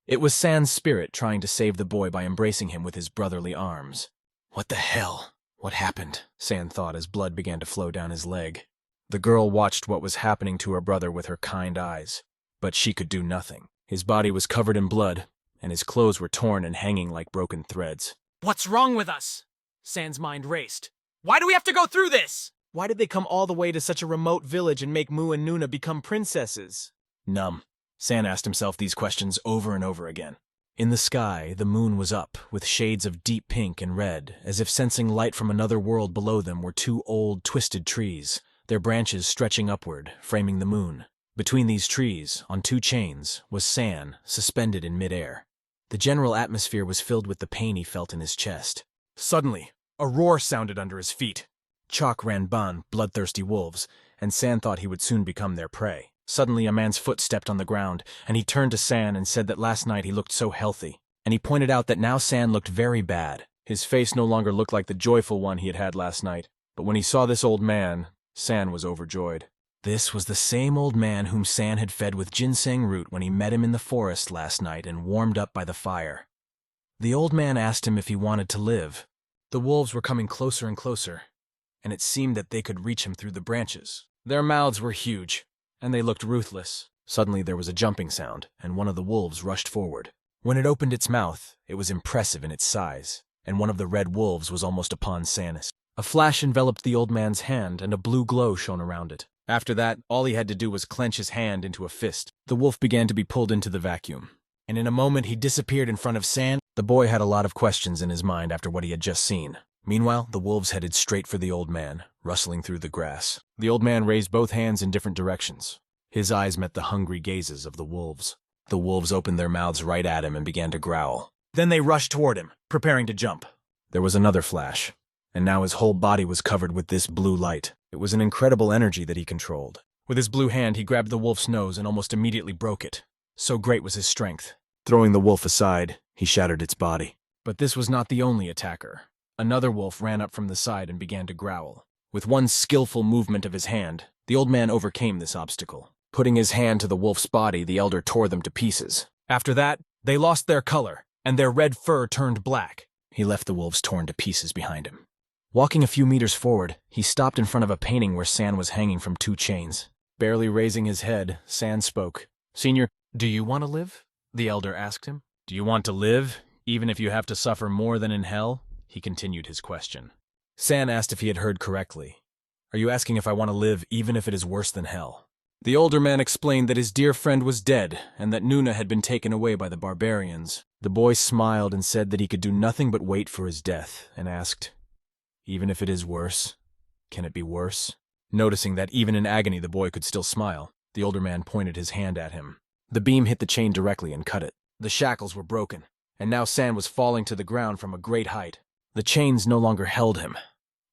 It was San's spirit trying to save the boy by embracing him with his brotherly arms. What the hell? What happened? San thought as blood began to flow down his leg. The girl watched what was happening to her brother with her kind eyes, but she could do nothing. His body was covered in blood, and his clothes were torn and hanging like broken threads. What's wrong with us? San's mind raced. Why do we have to go through this? Why did they come all the way to such a remote village and make Mu and Nuna become princesses? Numb. San asked himself these questions over and over again. In the sky, the moon was up, with shades of deep pink and red, as if sensing light from another world. Below them were two old, twisted trees, their branches stretching upward, framing the moon. Between these trees, on two chains, was San, suspended in midair. The general atmosphere was filled with the pain he felt in his chest. Suddenly, a roar sounded under his feet. Chalk ran by bloodthirsty wolves, and San thought he would soon become their prey. Suddenly, a man's foot stepped on the ground, and he turned to San and said that last night he looked so healthy. And he pointed out that now San looked very bad. His face no longer looked like the joyful one he had had last night. But when he saw this old man, San was overjoyed. This was the same old man whom San had fed with ginseng root when he met him in the forest last night and warmed up by the fire. The old man asked him if he wanted to live. The wolves were coming closer and closer, and it seemed that they could reach him through the branches. Their mouths were huge, and they looked ruthless. Suddenly there was a jumping sound, and one of the wolves rushed forward. When it opened its mouth, it was impressive in its size, and one of the red wolves was almost upon Sanis. A flash enveloped the old man's hand, and a blue glow shone around it. After that, all he had to do was clench his hand into a fist. The wolf began to be pulled into the vacuum, and in a moment he disappeared in front of San. The boy had a lot of questions in his mind after what he had just seen. Meanwhile, the wolves headed straight for the old man, rustling through the grass. The old man raised both hands in different directions. His eyes met the hungry gazes of the wolves. The wolves opened their mouths right at him and began to growl. Then they rushed toward him, preparing to jump. There was another flash, and now his whole body was covered with this blue light. It was an incredible energy that he controlled. With his blue hand, he grabbed the wolf's nose and almost immediately broke it. So great was his strength. Throwing the wolf aside, he shattered its body. But this was not the only attacker. Another wolf ran up from the side and began to growl. With one skillful movement of his hand, the old man overcame this obstacle. Putting his hand to the wolf's body, the elder tore them to pieces. After that, they lost their color, and their red fur turned black. He left the wolves torn to pieces behind him. Walking a few meters forward, he stopped in front of a painting where San was hanging from two chains. Barely raising his head, San spoke. "Senior, do you want to live?" the elder asked him. "Do you want to live, even if you have to suffer more than in hell?" He continued his question. San asked if he had heard correctly. "Are you asking if I want to live even if it is worse than hell?" The older man explained that his dear friend was dead and that Nuna had been taken away by the barbarians. The boy smiled and said that he could do nothing but wait for his death, and asked, "Even if it is worse, can it be worse?" Noticing that even in agony the boy could still smile, the older man pointed his hand at him. The beam hit the chain directly and cut it. The shackles were broken, and now San was falling to the ground from a great height. The chains no longer held him,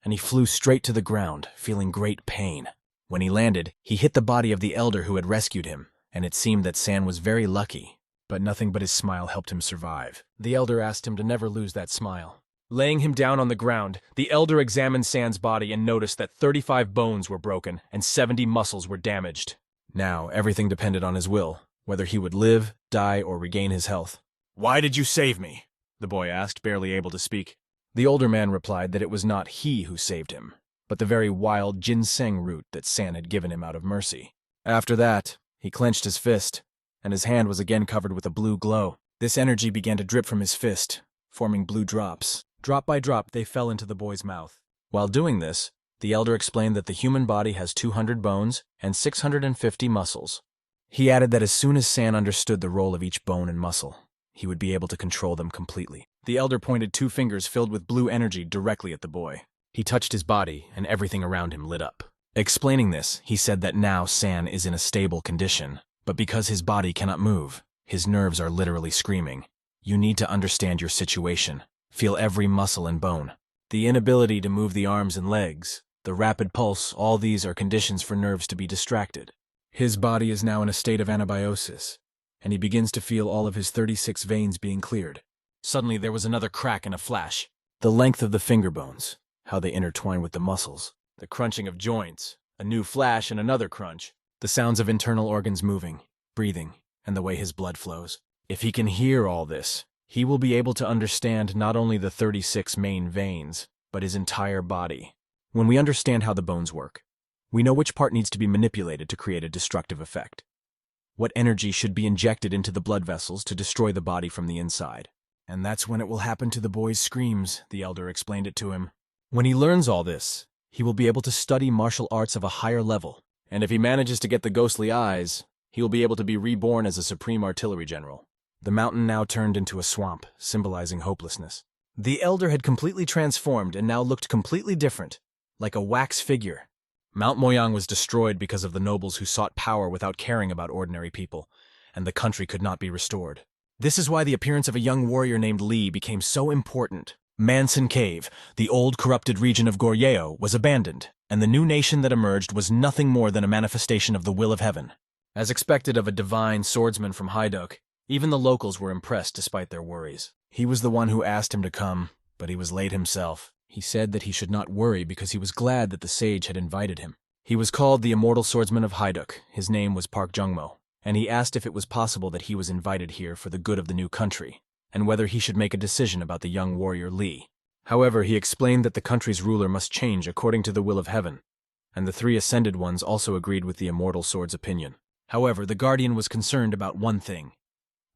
and he flew straight to the ground, feeling great pain. When he landed, he hit the body of the elder who had rescued him, and it seemed that San was very lucky, but nothing but his smile helped him survive. The elder asked him to never lose that smile. Laying him down on the ground, the elder examined San's body and noticed that 35 bones were broken and 70 muscles were damaged. Now, everything depended on his will, whether he would live, die, or regain his health. "Why did you save me?" the boy asked, barely able to speak. The older man replied that it was not he who saved him, but the very wild ginseng root that San had given him out of mercy. After that, he clenched his fist, and his hand was again covered with a blue glow. This energy began to drip from his fist, forming blue drops. Drop by drop, they fell into the boy's mouth. While doing this, the elder explained that the human body has 200 bones and 650 muscles. He added that as soon as San understood the role of each bone and muscle, he would be able to control them completely. The elder pointed 2 fingers filled with blue energy directly at the boy. He touched his body, and everything around him lit up. Explaining this, he said that now San is in a stable condition, but because his body cannot move, his nerves are literally screaming. You need to understand your situation. Feel every muscle and bone. The inability to move the arms and legs, the rapid pulse, all these are conditions for nerves to be distracted. His body is now in a state of anabiosis, and he begins to feel all of his 36 veins being cleared. Suddenly there was another crack and a flash. The length of the finger bones, how they intertwine with the muscles, the crunching of joints, a new flash and another crunch, the sounds of internal organs moving, breathing, and the way his blood flows. If he can hear all this, he will be able to understand not only the 36 main veins, but his entire body. When we understand how the bones work, we know which part needs to be manipulated to create a destructive effect. What energy should be injected into the blood vessels to destroy the body from the inside. And that's when it will happen to the boy's screams, the elder explained it to him. When he learns all this, he will be able to study martial arts of a higher level, and if he manages to get the ghostly eyes, he will be able to be reborn as a supreme artillery general. The mountain now turned into a swamp, symbolizing hopelessness. The elder had completely transformed and now looked completely different, like a wax figure. Mount Moyang was destroyed because of the nobles who sought power without caring about ordinary people, and the country could not be restored. This is why the appearance of a young warrior named Li became so important. Manson Cave, the old corrupted region of Goryeo, was abandoned, and the new nation that emerged was nothing more than a manifestation of the will of heaven. As expected of a divine swordsman from Haiduk, even the locals were impressed despite their worries. He was the one who asked him to come, but he was late himself. He said that he should not worry because he was glad that the sage had invited him. He was called the Immortal Swordsman of Haiduk. His name was Park Jungmo, and he asked if it was possible that he was invited here for the good of the new country, and whether he should make a decision about the young warrior Li. However, he explained that the country's ruler must change according to the will of heaven, and the three Ascended Ones also agreed with the Immortal Sword's opinion. However, the Guardian was concerned about one thing.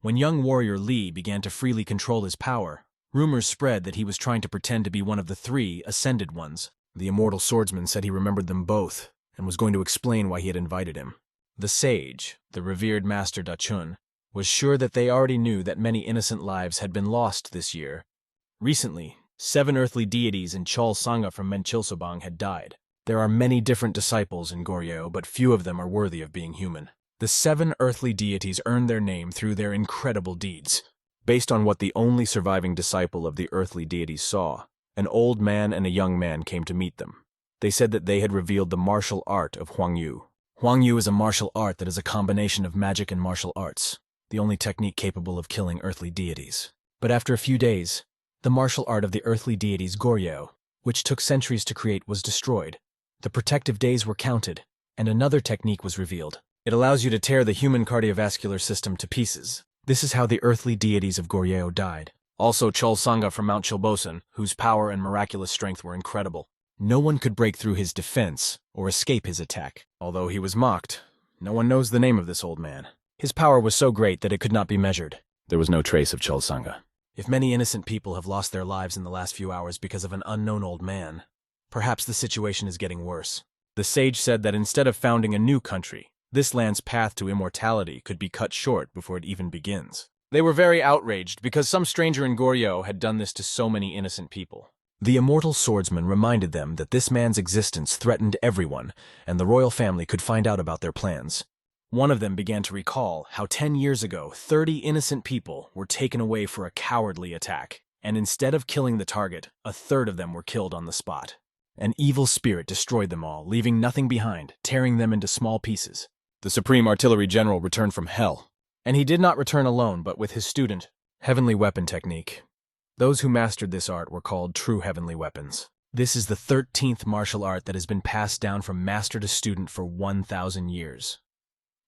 When young warrior Li began to freely control his power, rumors spread that he was trying to pretend to be one of the three Ascended Ones. The Immortal Swordsman said he remembered them both, and was going to explain why he had invited him. The sage, the revered Master Dachun, was sure that they already knew that many innocent lives had been lost this year. Recently, 7 earthly deities and Chol Sangha from Menchilsobang had died. There are many different disciples in Goryeo, but few of them are worthy of being human. The 7 earthly deities earned their name through their incredible deeds. Based on what the only surviving disciple of the earthly deities saw, an old man and a young man came to meet them. They said that they had revealed the martial art of Huangyu. Huangyu is a martial art that is a combination of magic and martial arts, the only technique capable of killing earthly deities. But after a few days, the martial art of the earthly deities Goryeo, which took centuries to create, was destroyed. The protective days were counted, and another technique was revealed. It allows you to tear the human cardiovascular system to pieces. This is how the earthly deities of Goryeo died. Also Chol Sangha from Mount Chilbosan, whose power and miraculous strength were incredible. No one could break through his defense or escape his attack. Although he was mocked, no one knows the name of this old man. His power was so great that it could not be measured. There was no trace of Chol Sangha. If many innocent people have lost their lives in the last few hours because of an unknown old man, perhaps the situation is getting worse. The sage said that instead of founding a new country, this land's path to immortality could be cut short before it even begins. They were very outraged because some stranger in Goryeo had done this to so many innocent people. The Immortal Swordsman reminded them that this man's existence threatened everyone, and the royal family could find out about their plans. One of them began to recall how 10 years ago, 30 innocent people were taken away for a cowardly attack, and instead of killing the target, a third of them were killed on the spot. An evil spirit destroyed them all, leaving nothing behind, tearing them into small pieces. The Supreme Artillery General returned from hell, and he did not return alone but with his student, Heavenly Weapon Technique. Those who mastered this art were called true heavenly weapons. This is the 13th martial art that has been passed down from master to student for 1,000 years.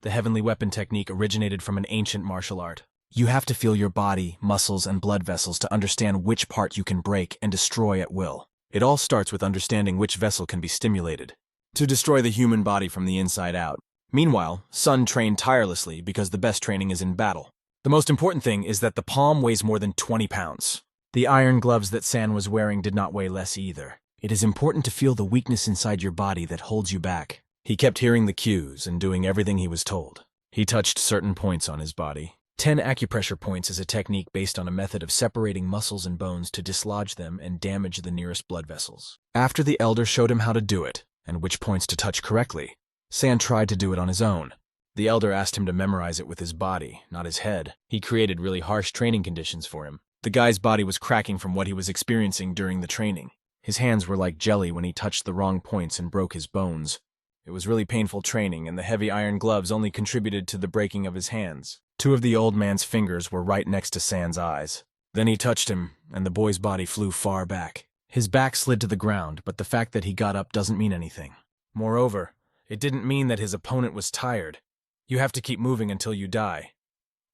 The Heavenly Weapon Technique originated from an ancient martial art. You have to feel your body, muscles, and blood vessels to understand which part you can break and destroy at will. It all starts with understanding which vessel can be stimulated to destroy the human body from the inside out. Meanwhile, Sun trained tirelessly because the best training is in battle. The most important thing is that the palm weighs more than 20 pounds. The iron gloves that San was wearing did not weigh less either. It is important to feel the weakness inside your body that holds you back. He kept hearing the cues and doing everything he was told. He touched certain points on his body. 10 acupressure points is a technique based on a method of separating muscles and bones to dislodge them and damage the nearest blood vessels. After the elder showed him how to do it, and which points to touch correctly, San tried to do it on his own. The elder asked him to memorize it with his body, not his head. He created really harsh training conditions for him. The guy's body was cracking from what he was experiencing during the training. His hands were like jelly when he touched the wrong points and broke his bones. It was really painful training, and the heavy iron gloves only contributed to the breaking of his hands. 2 of the old man's fingers were right next to San's eyes. Then he touched him, and the boy's body flew far back. His back slid to the ground, but the fact that he got up doesn't mean anything. Moreover, it didn't mean that his opponent was tired. You have to keep moving until you die,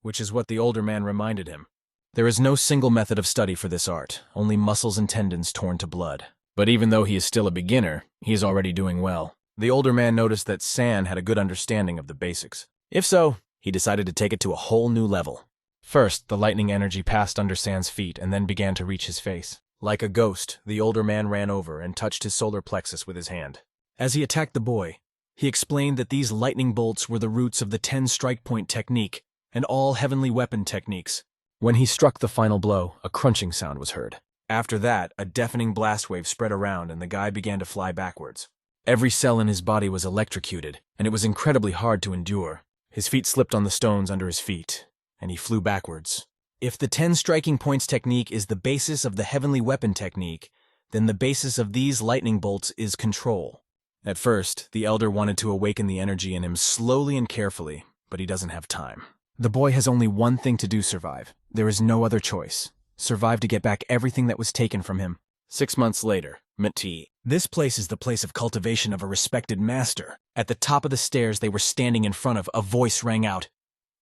which is what the older man reminded him. There is no single method of study for this art, only muscles and tendons torn to blood. But even though he is still a beginner, he is already doing well. The older man noticed that San had a good understanding of the basics. If so, he decided to take it to a whole new level. First, the lightning energy passed under San's feet and then began to reach his face. Like a ghost, the older man ran over and touched his solar plexus with his hand. As he attacked the boy, he explained that these lightning bolts were the roots of the 10 strike point technique, and all heavenly weapon techniques. When he struck the final blow, a crunching sound was heard. After that, a deafening blast wave spread around and the guy began to fly backwards. Every cell in his body was electrocuted, and it was incredibly hard to endure. His feet slipped on the stones under his feet, and he flew backwards. If the 10 striking points technique is the basis of the heavenly weapon technique, then the basis of these lightning bolts is control. At first, the elder wanted to awaken the energy in him slowly and carefully, but he doesn't have time. The boy has only one thing to do: survive. There is no other choice. Survive to get back everything that was taken from him. 6 months later, Mati. This place is the place of cultivation of a respected master. At the top of the stairs they were standing in front of, a voice rang out.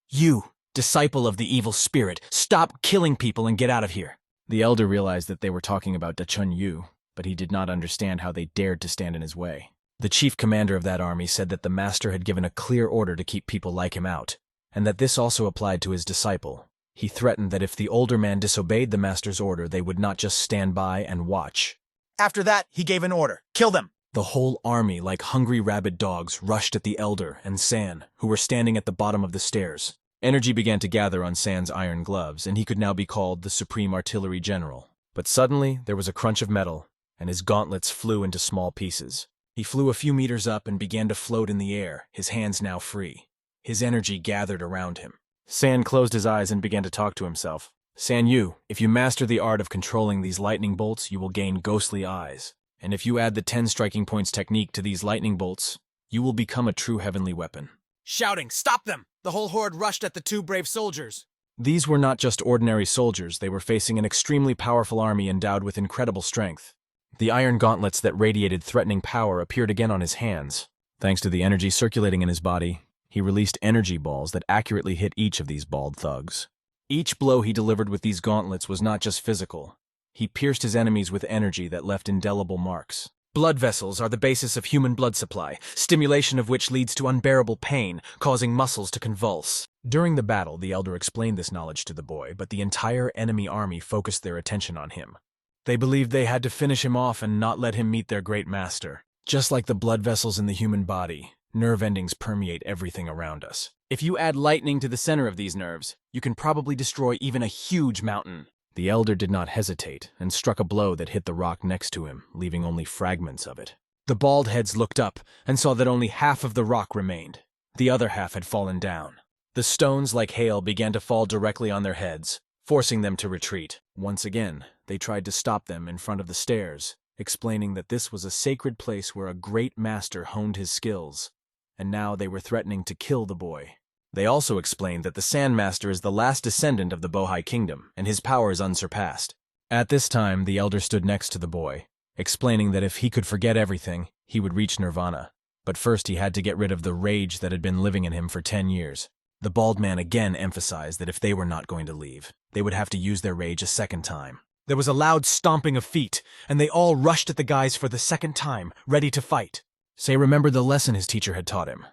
"You, disciple of the evil spirit, stop killing people and get out of here." The elder realized that they were talking about Dachun Yu, but he did not understand how they dared to stand in his way. The chief commander of that army said that the master had given a clear order to keep people like him out, and that this also applied to his disciple. He threatened that if the older man disobeyed the master's order, they would not just stand by and watch. After that, he gave an order. Kill them! The whole army, like hungry rabid dogs, rushed at the elder and San, who were standing at the bottom of the stairs. Energy began to gather on San's iron gloves, and he could now be called the Supreme Artillery General. But suddenly, there was a crunch of metal, and his gauntlets flew into small pieces. He flew a few meters up and began to float in the air, his hands now free. His energy gathered around him. San closed his eyes and began to talk to himself. "San Yu, if you master the art of controlling these lightning bolts, you will gain ghostly eyes. And if you add the 10 striking points technique to these lightning bolts, you will become a true heavenly weapon." Shouting, "Stop them!" The whole horde rushed at the 2 brave soldiers. These were not just ordinary soldiers, they were facing an extremely powerful army endowed with incredible strength. The iron gauntlets that radiated threatening power appeared again on his hands. Thanks to the energy circulating in his body, he released energy balls that accurately hit each of these bald thugs. Each blow he delivered with these gauntlets was not just physical. He pierced his enemies with energy that left indelible marks. Blood vessels are the basis of human blood supply, stimulation of which leads to unbearable pain, causing muscles to convulse. During the battle, the elder explained this knowledge to the boy, but the entire enemy army focused their attention on him. They believed they had to finish him off and not let him meet their great master. Just like the blood vessels in the human body, nerve endings permeate everything around us. If you add lightning to the center of these nerves, you can probably destroy even a huge mountain. The elder did not hesitate and struck a blow that hit the rock next to him, leaving only fragments of it. The bald heads looked up and saw that only half of the rock remained. The other half had fallen down. The stones, like hail, began to fall directly on their heads, forcing them to retreat. Once again, they tried to stop them in front of the stairs, explaining that this was a sacred place where a great master honed his skills, and now they were threatening to kill the boy. They also explained that the Sand Master is the last descendant of the Bohai Kingdom, and his power is unsurpassed. At this time, the elder stood next to the boy, explaining that if he could forget everything, he would reach nirvana. But first he had to get rid of the rage that had been living in him for 10 years. The bald man again emphasized that if they were not going to leave, they would have to use their rage a second time. There was a loud stomping of feet, and they all rushed at the guys for the second time, ready to fight. Say remembered the lesson his teacher had taught him.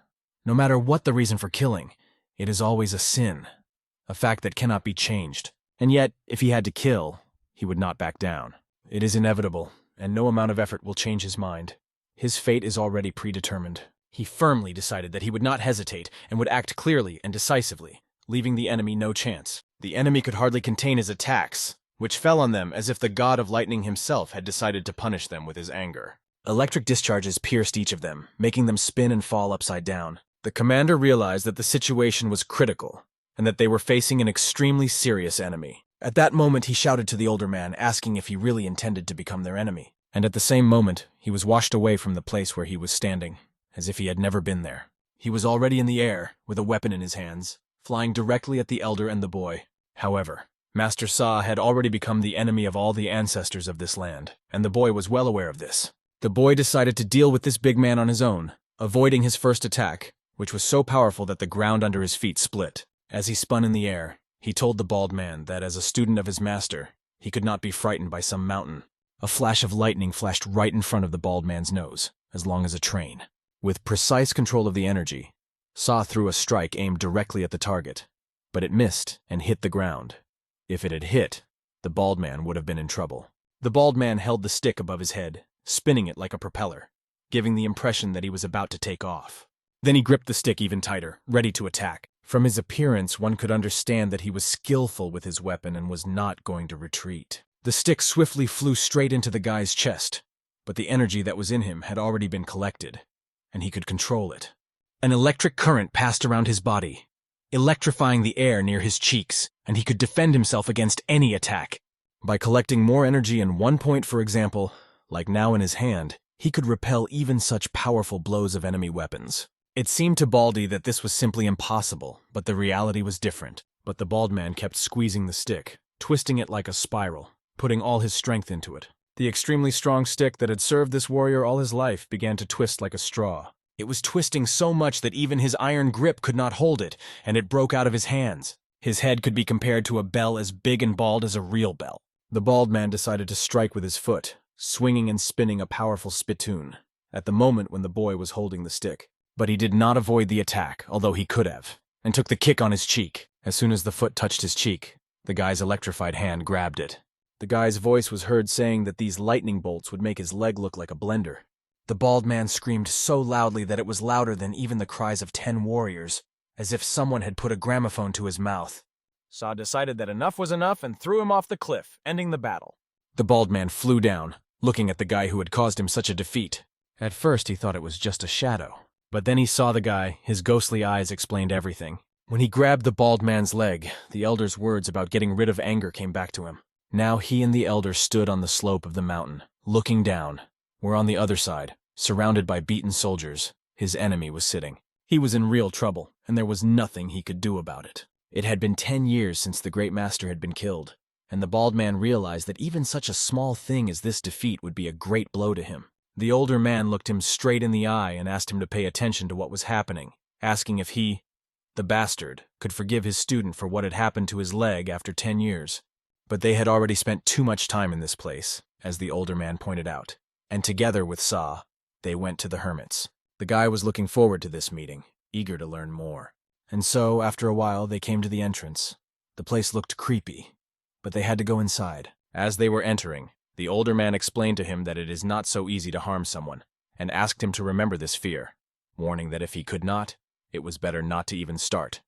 No matter what the reason for killing, it is always a sin, a fact that cannot be changed. And yet, if he had to kill, he would not back down. It is inevitable, and no amount of effort will change his mind. His fate is already predetermined. He firmly decided that he would not hesitate and would act clearly and decisively, leaving the enemy no chance. The enemy could hardly contain his attacks, which fell on them as if the god of lightning himself had decided to punish them with his anger. Electric discharges pierced each of them, making them spin and fall upside down. The commander realized that the situation was critical, and that they were facing an extremely serious enemy. At that moment, he shouted to the older man, asking if he really intended to become their enemy. And at the same moment, he was washed away from the place where he was standing, as if he had never been there. He was already in the air, with a weapon in his hands, flying directly at the elder and the boy. However, Master Sa had already become the enemy of all the ancestors of this land, and the boy was well aware of this. The boy decided to deal with this big man on his own, avoiding his first attack, which was so powerful that the ground under his feet split. As he spun in the air, he told the bald man that as a student of his master, he could not be frightened by some mountain. A flash of lightning flashed right in front of the bald man's nose, as long as a train. With precise control of the energy, Sa threw a strike aimed directly at the target, but it missed and hit the ground. If it had hit, the bald man would have been in trouble. The bald man held the stick above his head, spinning it like a propeller, giving the impression that he was about to take off. Then he gripped the stick even tighter, ready to attack. From his appearance, one could understand that he was skillful with his weapon and was not going to retreat. The stick swiftly flew straight into the guy's chest, but the energy that was in him had already been collected, and he could control it. An electric current passed around his body, electrifying the air near his cheeks, and he could defend himself against any attack. By collecting more energy in one point, for example, like now in his hand, he could repel even such powerful blows of enemy weapons. It seemed to Baldy that this was simply impossible, but the reality was different. But the bald man kept squeezing the stick, twisting it like a spiral, putting all his strength into it. The extremely strong stick that had served this warrior all his life began to twist like a straw. It was twisting so much that even his iron grip could not hold it, and it broke out of his hands. His head could be compared to a bell as big and bald as a real bell. The bald man decided to strike with his foot, swinging and spinning a powerful spittoon, at the moment when the boy was holding the stick. But he did not avoid the attack, although he could have, and took the kick on his cheek. As soon as the foot touched his cheek, the guy's electrified hand grabbed it. The guy's voice was heard saying that these lightning bolts would make his leg look like a blender. The bald man screamed so loudly that it was louder than even the cries of 10 warriors, as if someone had put a gramophone to his mouth. Saw decided that enough was enough and threw him off the cliff, ending the battle. The bald man flew down, looking at the guy who had caused him such a defeat. At first he thought it was just a shadow. But then he saw the guy, his ghostly eyes explained everything. When he grabbed the bald man's leg, the elder's words about getting rid of anger came back to him. Now he and the elder stood on the slope of the mountain, looking down, where on the other side, surrounded by beaten soldiers, his enemy was sitting. He was in real trouble, and there was nothing he could do about it. It had been 10 years since the great master had been killed, and the bald man realized that even such a small thing as this defeat would be a great blow to him. The older man looked him straight in the eye and asked him to pay attention to what was happening, asking if he, the bastard, could forgive his student for what had happened to his leg after 10 years. But they had already spent too much time in this place, as the older man pointed out, and together with Sa, they went to the hermits. The guy was looking forward to this meeting, eager to learn more. And so, after a while, they came to the entrance. The place looked creepy, but they had to go inside. As they were entering, the older man explained to him that it is not so easy to harm someone, and asked him to remember this fear, warning that if he could not, it was better not to even start.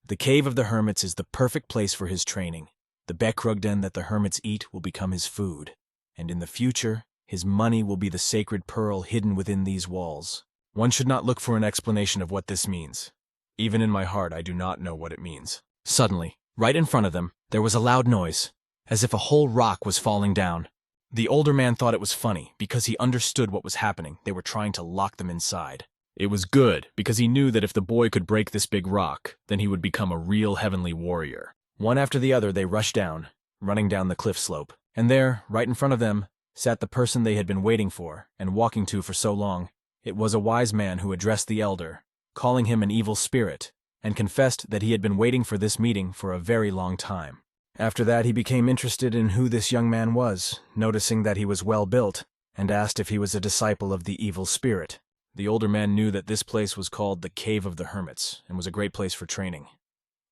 The cave of the hermits is the perfect place for his training. The bekrugden that the hermits eat will become his food, and in the future, his money will be the sacred pearl hidden within these walls. One should not look for an explanation of what this means. Even in my heart, I do not know what it means. Suddenly, right in front of them, there was a loud noise, as if a whole rock was falling down. The older man thought it was funny, because he understood what was happening. They were trying to lock them inside. It was good, because he knew that if the boy could break this big rock, then he would become a real heavenly warrior. One after the other, they rushed down, running down the cliff slope. And there, right in front of them, sat the person they had been waiting for, and walking to for so long. It was a wise man who addressed the elder, calling him an evil spirit, and confessed that he had been waiting for this meeting for a very long time. After that, he became interested in who this young man was, noticing that he was well built, and asked if he was a disciple of the evil spirit. The older man knew that this place was called the Cave of the Hermits, and was a great place for training.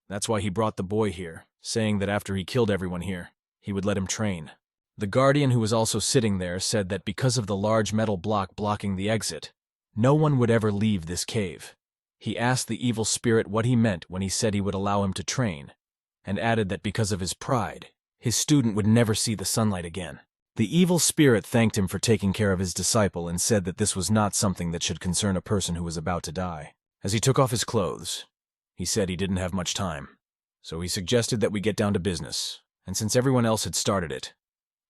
That's why he brought the boy here, saying that after he killed everyone here, he would let him train. The guardian who was also sitting there said that because of the large metal block blocking the exit, no one would ever leave this cave. He asked the evil spirit what he meant when he said he would allow him to train, and added that because of his pride, his student would never see the sunlight again. The evil spirit thanked him for taking care of his disciple and said that this was not something that should concern a person who was about to die. As he took off his clothes, he said he didn't have much time, so he suggested that we get down to business, and since everyone else had started it,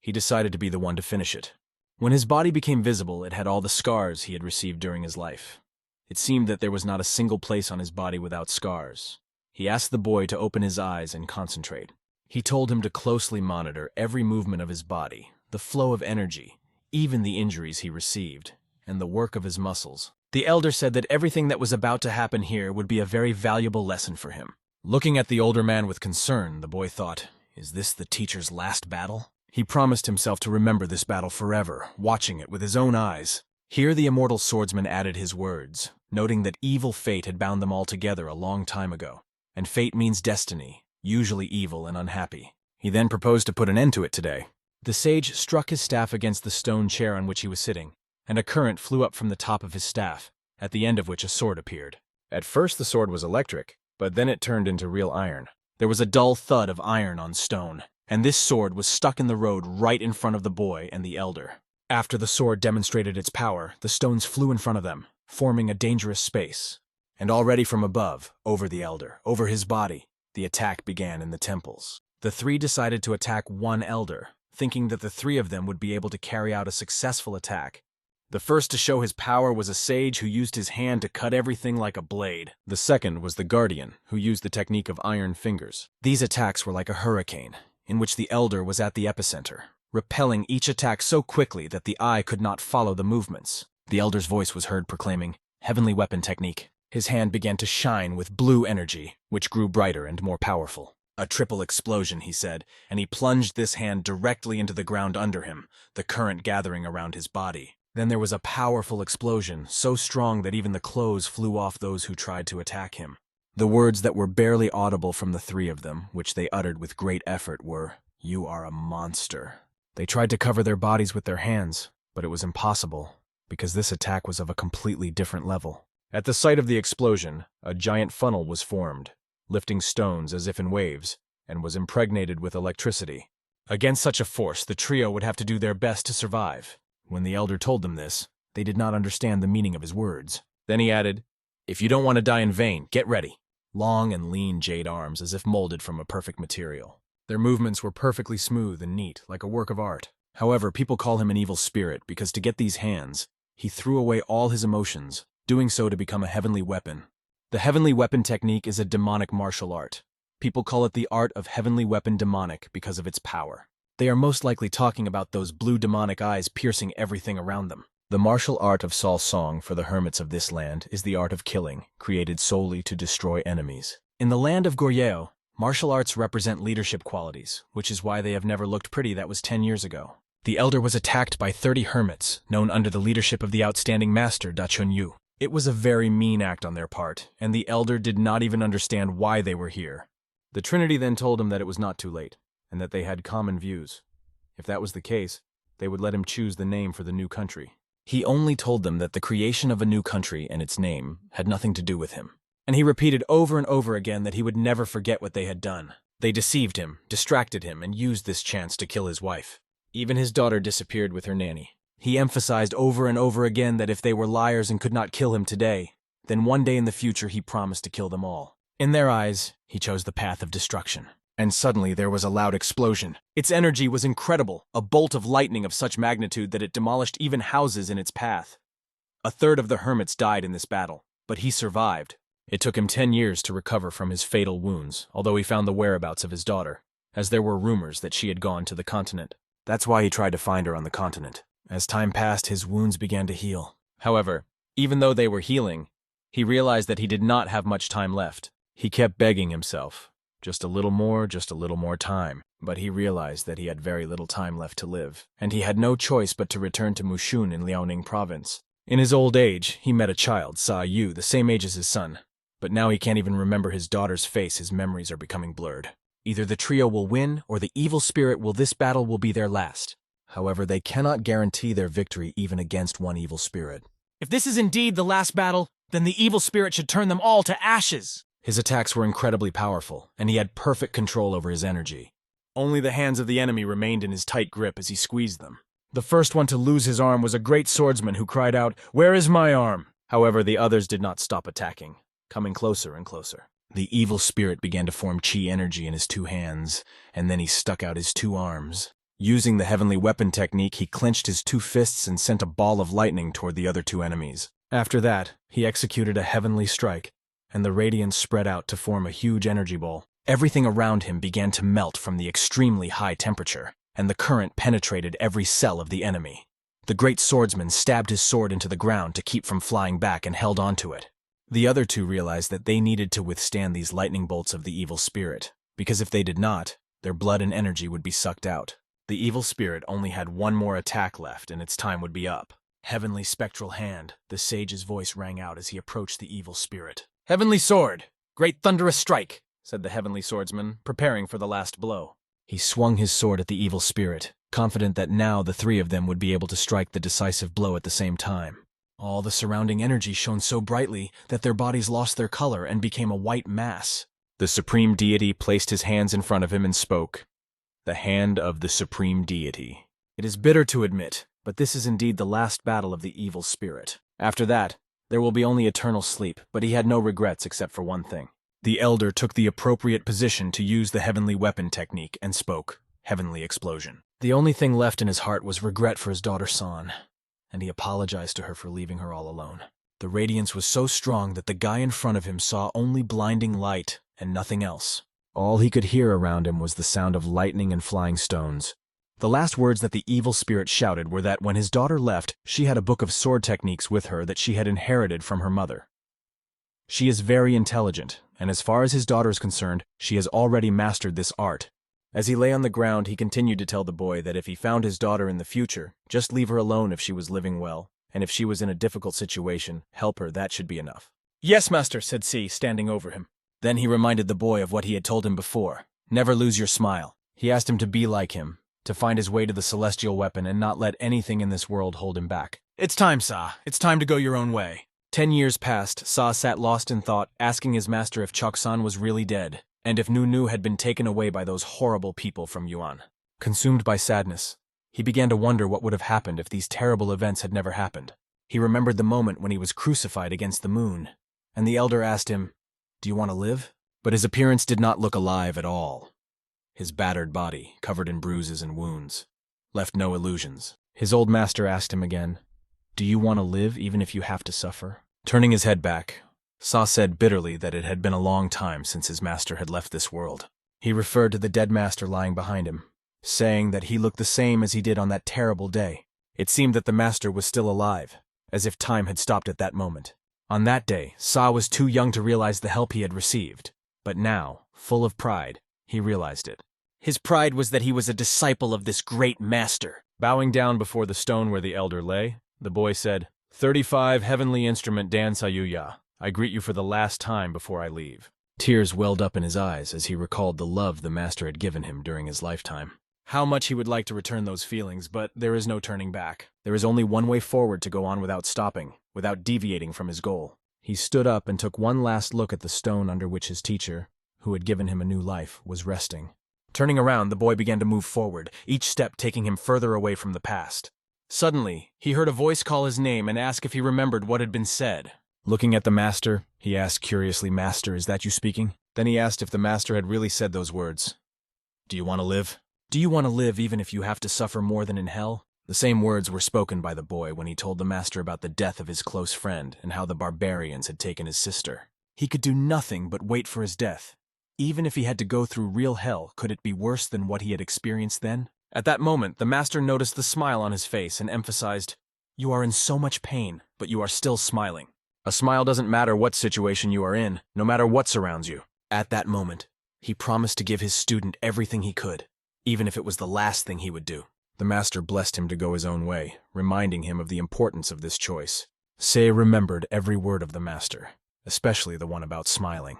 he decided to be the one to finish it. When his body became visible, it had all the scars he had received during his life. It seemed that there was not a single place on his body without scars. He asked the boy to open his eyes and concentrate. He told him to closely monitor every movement of his body, the flow of energy, even the injuries he received, and the work of his muscles. The elder said that everything that was about to happen here would be a very valuable lesson for him. Looking at the older man with concern, the boy thought, "Is this the teacher's last battle?" He promised himself to remember this battle forever, watching it with his own eyes. Here the immortal swordsman added his words, noting that evil fate had bound them all together a long time ago. And fate means destiny, usually evil and unhappy. He then proposed to put an end to it today. The sage struck his staff against the stone chair on which he was sitting, and a current flew up from the top of his staff, at the end of which a sword appeared. At first the sword was electric, But then it turned into real iron. There was a dull thud of iron on stone, and this sword was stuck in the road right in front of the boy and the elder. After the sword demonstrated its power, the stones flew in front of them, forming a dangerous space. And already from above, over the elder, over his body, the attack began in the temples. The three decided to attack one elder, thinking that the three of them would be able to carry out a successful attack. The first to show his power was a sage who used his hand to cut everything like a blade. The second was the guardian, who used the technique of iron fingers. These attacks were like a hurricane, in which the elder was at the epicenter, repelling each attack so quickly that the eye could not follow the movements. The elder's voice was heard proclaiming, "Heavenly weapon technique." His hand began to shine with blue energy, which grew brighter and more powerful. "A triple explosion," he said, and he plunged this hand directly into the ground under him, the current gathering around his body. Then there was a powerful explosion, so strong that even the clothes flew off those who tried to attack him. The words that were barely audible from the three of them, which they uttered with great effort, were, "You are a monster." They tried to cover their bodies with their hands, but it was impossible, because this attack was of a completely different level. At the sight of the explosion, a giant funnel was formed, lifting stones as if in waves, and was impregnated with electricity. Against such a force, the trio would have to do their best to survive. When the elder told them this, they did not understand the meaning of his words. Then he added, "If you don't want to die in vain, get ready." Long and lean jade arms, as if molded from a perfect material. Their movements were perfectly smooth and neat, like a work of art. However, people call him an evil spirit because to get these hands, he threw away all his emotions, doing so to become a heavenly weapon. The heavenly weapon technique is a demonic martial art. People call it the art of heavenly weapon demonic because of its power. They are most likely talking about those blue demonic eyes piercing everything around them. The martial art of Saul Song for the hermits of this land is the art of killing, created solely to destroy enemies. In the land of Goryeo, martial arts represent leadership qualities, which is why they have never looked pretty. That was 10 years ago. The elder was attacked by 30 hermits, known under the leadership of the outstanding master Dachunyu. It was a very mean act on their part, and the elder did not even understand why they were here. The Trinity then told him that it was not too late, and that they had common views. If that was the case, they would let him choose the name for the new country. He only told them that the creation of a new country and its name had nothing to do with him. And he repeated over and over again that he would never forget what they had done. They deceived him, distracted him, and used this chance to kill his wife. Even his daughter disappeared with her nanny. He emphasized over and over again that if they were liars and could not kill him today, then one day in the future he promised to kill them all. In their eyes, he chose the path of destruction. And suddenly there was a loud explosion. Its energy was incredible, a bolt of lightning of such magnitude that it demolished even houses in its path. A third of the hermits died in this battle, but he survived. It took him 10 years to recover from his fatal wounds, although he found the whereabouts of his daughter, as there were rumors that she had gone to the continent. That's why he tried to find her on the continent. As time passed, his wounds began to heal. However, even though they were healing, he realized that he did not have much time left. He kept begging himself. Just a little more time. But he realized that he had very little time left to live, and he had no choice but to return to Mushun in Liaoning province. In his old age, he met a child, Sa Yu, the same age as his son. But now he can't even remember his daughter's face. His memories are becoming blurred. Either the trio will win, or the evil spirit this battle will be their last. However, they cannot guarantee their victory even against one evil spirit. If this is indeed the last battle, then the evil spirit should turn them all to ashes. His attacks were incredibly powerful, and he had perfect control over his energy. Only the hands of the enemy remained in his tight grip as he squeezed them. The first one to lose his arm was a great swordsman who cried out, "Where is my arm?" However, the others did not stop attacking, coming closer and closer. The evil spirit began to form chi energy in his two hands, and then he stuck out his two arms. Using the heavenly weapon technique, he clenched his two fists and sent a ball of lightning toward the other two enemies. After that, he executed a heavenly strike, and the radiance spread out to form a huge energy ball. Everything around him began to melt from the extremely high temperature, and the current penetrated every cell of the enemy. The great swordsman stabbed his sword into the ground to keep from flying back and held onto it. The other two realized that they needed to withstand these lightning bolts of the evil spirit, because if they did not, their blood and energy would be sucked out. The evil spirit only had one more attack left, and its time would be up. "Heavenly spectral hand," the sage's voice rang out as he approached the evil spirit. "Heavenly sword! Great thunderous strike!" said the heavenly swordsman, preparing for the last blow. He swung his sword at the evil spirit, confident that now the three of them would be able to strike the decisive blow at the same time. All the surrounding energy shone so brightly that their bodies lost their color and became a white mass. The supreme deity placed his hands in front of him and spoke. The hand of the supreme deity. It is bitter to admit, but this is indeed the last battle of the evil spirit. After that, there will be only eternal sleep, but he had no regrets except for one thing. The elder took the appropriate position to use the heavenly weapon technique and spoke. Heavenly explosion. The only thing left in his heart was regret for his daughter San, and he apologized to her for leaving her all alone. The radiance was so strong that the guy in front of him saw only blinding light and nothing else. All he could hear around him was the sound of lightning and flying stones. The last words that the evil spirit shouted were that when his daughter left, she had a book of sword techniques with her that she had inherited from her mother. She is very intelligent, and as far as his daughter is concerned, she has already mastered this art. As he lay on the ground, he continued to tell the boy that if he found his daughter in the future, just leave her alone if she was living well, and if she was in a difficult situation, help her, that should be enough. "Yes, master," said C, standing over him. Then he reminded the boy of what he had told him before. Never lose your smile. He asked him to be like him, to find his way to the celestial weapon and not let anything in this world hold him back. "It's time, Sa. It's time to go your own way." 10 years passed. Sa sat lost in thought, asking his master if Choksan was really dead, and if Nunu had been taken away by those horrible people from Yuan. Consumed by sadness, he began to wonder what would have happened if these terrible events had never happened. He remembered the moment when he was crucified against the moon, and the elder asked him, "Do you want to live?" But his appearance did not look alive at all. His battered body, covered in bruises and wounds, left no illusions. His old master asked him again, "Do you want to live even if you have to suffer?" Turning his head back, Sa said bitterly that it had been a long time since his master had left this world. He referred to the dead master lying behind him, saying that he looked the same as he did on that terrible day. It seemed that the master was still alive, as if time had stopped at that moment. On that day, Sa was too young to realize the help he had received, but now, full of pride, he realized it. His pride was that he was a disciple of this great master. Bowing down before the stone where the elder lay, the boy said, 35 heavenly instrument Dan Sayuya. I greet you for the last time before I leave." Tears welled up in his eyes as he recalled the love the master had given him during his lifetime. How much he would like to return those feelings, but there is no turning back. There is only one way forward to go on without stopping, without deviating from his goal. He stood up and took one last look at the stone under which his teacher, who had given him a new life, was resting. Turning around, the boy began to move forward, each step taking him further away from the past. Suddenly, he heard a voice call his name and ask if he remembered what had been said. Looking at the master, he asked curiously, "Master, is that you speaking?" Then he asked if the master had really said those words. "Do you want to live? Do you want to live even if you have to suffer more than in hell?" The same words were spoken by the boy when he told the master about the death of his close friend and how the barbarians had taken his sister. He could do nothing but wait for his death. Even if he had to go through real hell, could it be worse than what he had experienced then? At that moment, the master noticed the smile on his face and emphasized, "You are in so much pain, but you are still smiling. A smile doesn't matter what situation you are in, no matter what surrounds you." At that moment, he promised to give his student everything he could, even if it was the last thing he would do. The master blessed him to go his own way, reminding him of the importance of this choice. Sei remembered every word of the master, especially the one about smiling,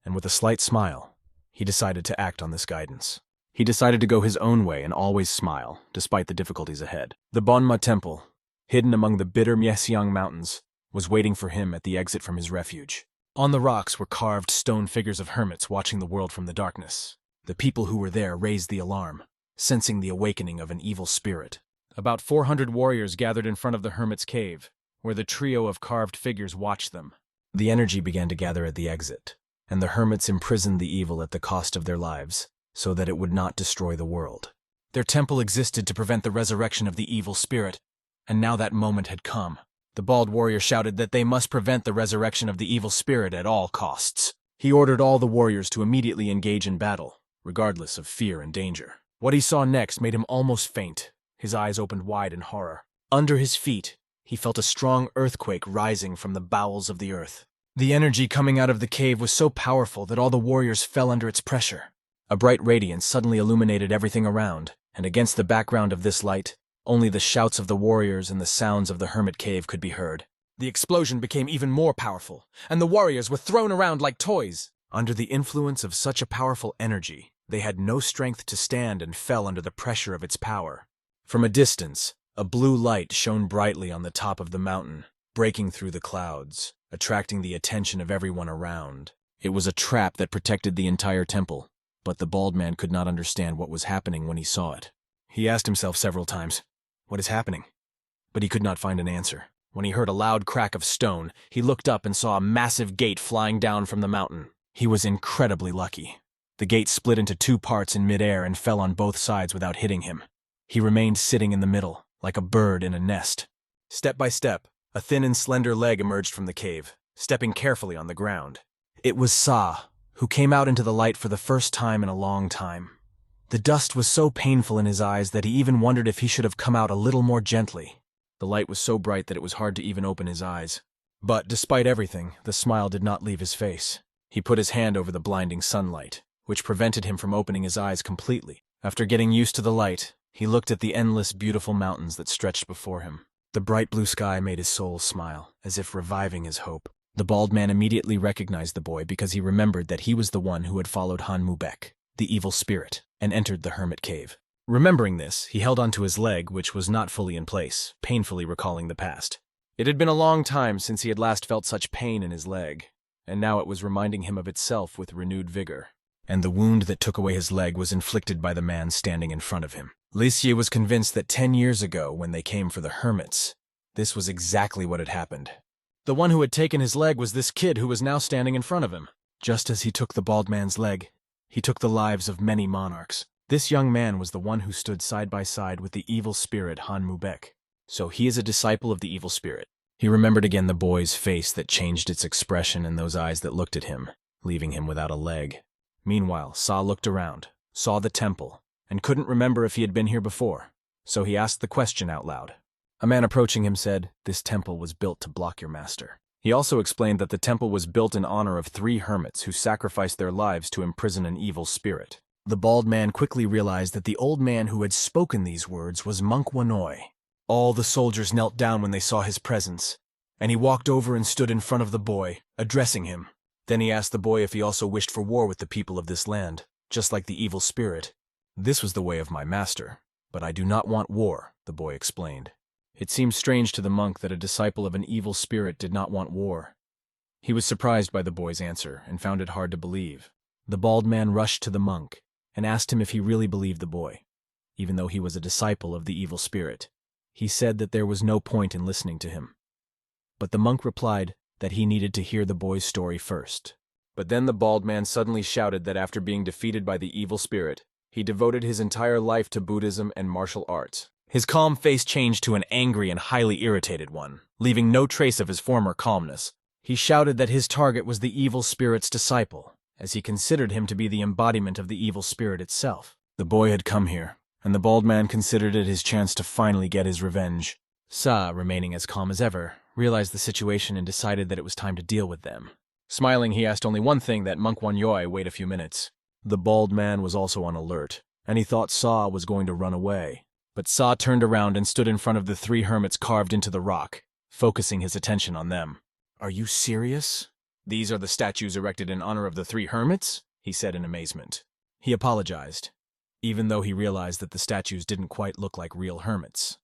and with a slight smile, he decided to act on this guidance. He decided to go his own way and always smile, despite the difficulties ahead. The Bonma Temple, hidden among the bitter Myeseong Mountains, was waiting for him at the exit from his refuge. On the rocks were carved stone figures of hermits watching the world from the darkness. The people who were there raised the alarm, sensing the awakening of an evil spirit. About 400 warriors gathered in front of the hermit's cave, where the trio of carved figures watched them. The energy began to gather at the exit, and the hermits imprisoned the evil at the cost of their lives, so that it would not destroy the world. Their temple existed to prevent the resurrection of the evil spirit, and now that moment had come. The bald warrior shouted that they must prevent the resurrection of the evil spirit at all costs. He ordered all the warriors to immediately engage in battle, regardless of fear and danger. What he saw next made him almost faint. His eyes opened wide in horror. Under his feet, he felt a strong earthquake rising from the bowels of the earth. The energy coming out of the cave was so powerful that all the warriors fell under its pressure. A bright radiance suddenly illuminated everything around, and against the background of this light, only the shouts of the warriors and the sounds of the hermit cave could be heard. The explosion became even more powerful, and the warriors were thrown around like toys. Under the influence of such a powerful energy, they had no strength to stand and fell under the pressure of its power. From a distance, a blue light shone brightly on the top of the mountain, breaking through the clouds, attracting the attention of everyone around. It was a trap that protected the entire temple, but the bald man could not understand what was happening when he saw it. He asked himself several times, "What is happening?" But he could not find an answer. When he heard a loud crack of stone, he looked up and saw a massive gate flying down from the mountain. He was incredibly lucky. The gate split into two parts in midair and fell on both sides without hitting him. He remained sitting in the middle, like a bird in a nest. Step by step, a thin and slender leg emerged from the cave, stepping carefully on the ground. It was Sa, who came out into the light for the first time in a long time. The dust was so painful in his eyes that he even wondered if he should have come out a little more gently. The light was so bright that it was hard to even open his eyes. But despite everything, the smile did not leave his face. He put his hand over the blinding sunlight, which prevented him from opening his eyes completely. After getting used to the light, he looked at the endless, beautiful mountains that stretched before him. The bright blue sky made his soul smile, as if reviving his hope. The bald man immediately recognized the boy because he remembered that he was the one who had followed Hanmubek, the evil spirit, and entered the hermit cave. Remembering this, he held onto his leg, which was not fully in place, painfully recalling the past. It had been a long time since he had last felt such pain in his leg, and now it was reminding him of itself with renewed vigor. And the wound that took away his leg was inflicted by the man standing in front of him. Lissier was convinced that 10 years ago, when they came for the hermits, this was exactly what had happened. The one who had taken his leg was this kid who was now standing in front of him. Just as he took the bald man's leg, he took the lives of many monarchs. This young man was the one who stood side by side with the evil spirit Hanmubek. So he is a disciple of the evil spirit. He remembered again the boy's face that changed its expression and those eyes that looked at him, leaving him without a leg. Meanwhile, Sa looked around, saw the temple, and couldn't remember if he had been here before. So he asked the question out loud. A man approaching him said, "This temple was built to block your master." He also explained that the temple was built in honor of 3 hermits who sacrificed their lives to imprison an evil spirit. The bald man quickly realized that the old man who had spoken these words was Manhwa. All the soldiers knelt down when they saw his presence, and he walked over and stood in front of the boy, addressing him. Then he asked the boy if he also wished for war with the people of this land, just like the evil spirit. "This was the way of my master, but I do not want war," the boy explained. It seemed strange to the monk that a disciple of an evil spirit did not want war. He was surprised by the boy's answer and found it hard to believe. The bald man rushed to the monk and asked him if he really believed the boy, even though he was a disciple of the evil spirit. He said that there was no point in listening to him. But the monk replied that he needed to hear the boy's story first. But then the bald man suddenly shouted that after being defeated by the evil spirit, he devoted his entire life to Buddhism and martial arts. His calm face changed to an angry and highly irritated one, leaving no trace of his former calmness. He shouted that his target was the evil spirit's disciple, as he considered him to be the embodiment of the evil spirit itself. The boy had come here, and the bald man considered it his chance to finally get his revenge. Sa, remaining as calm as ever, realized the situation and decided that it was time to deal with them. Smiling, he asked only one thing, that Manhwa wait a few minutes. The bald man was also on alert, and he thought Sa was going to run away. But Sa turned around and stood in front of the 3 hermits carved into the rock, focusing his attention on them. "Are you serious? These are the statues erected in honor of the 3 hermits?" he said in amazement. He apologized, even though he realized that the statues didn't quite look like real hermits.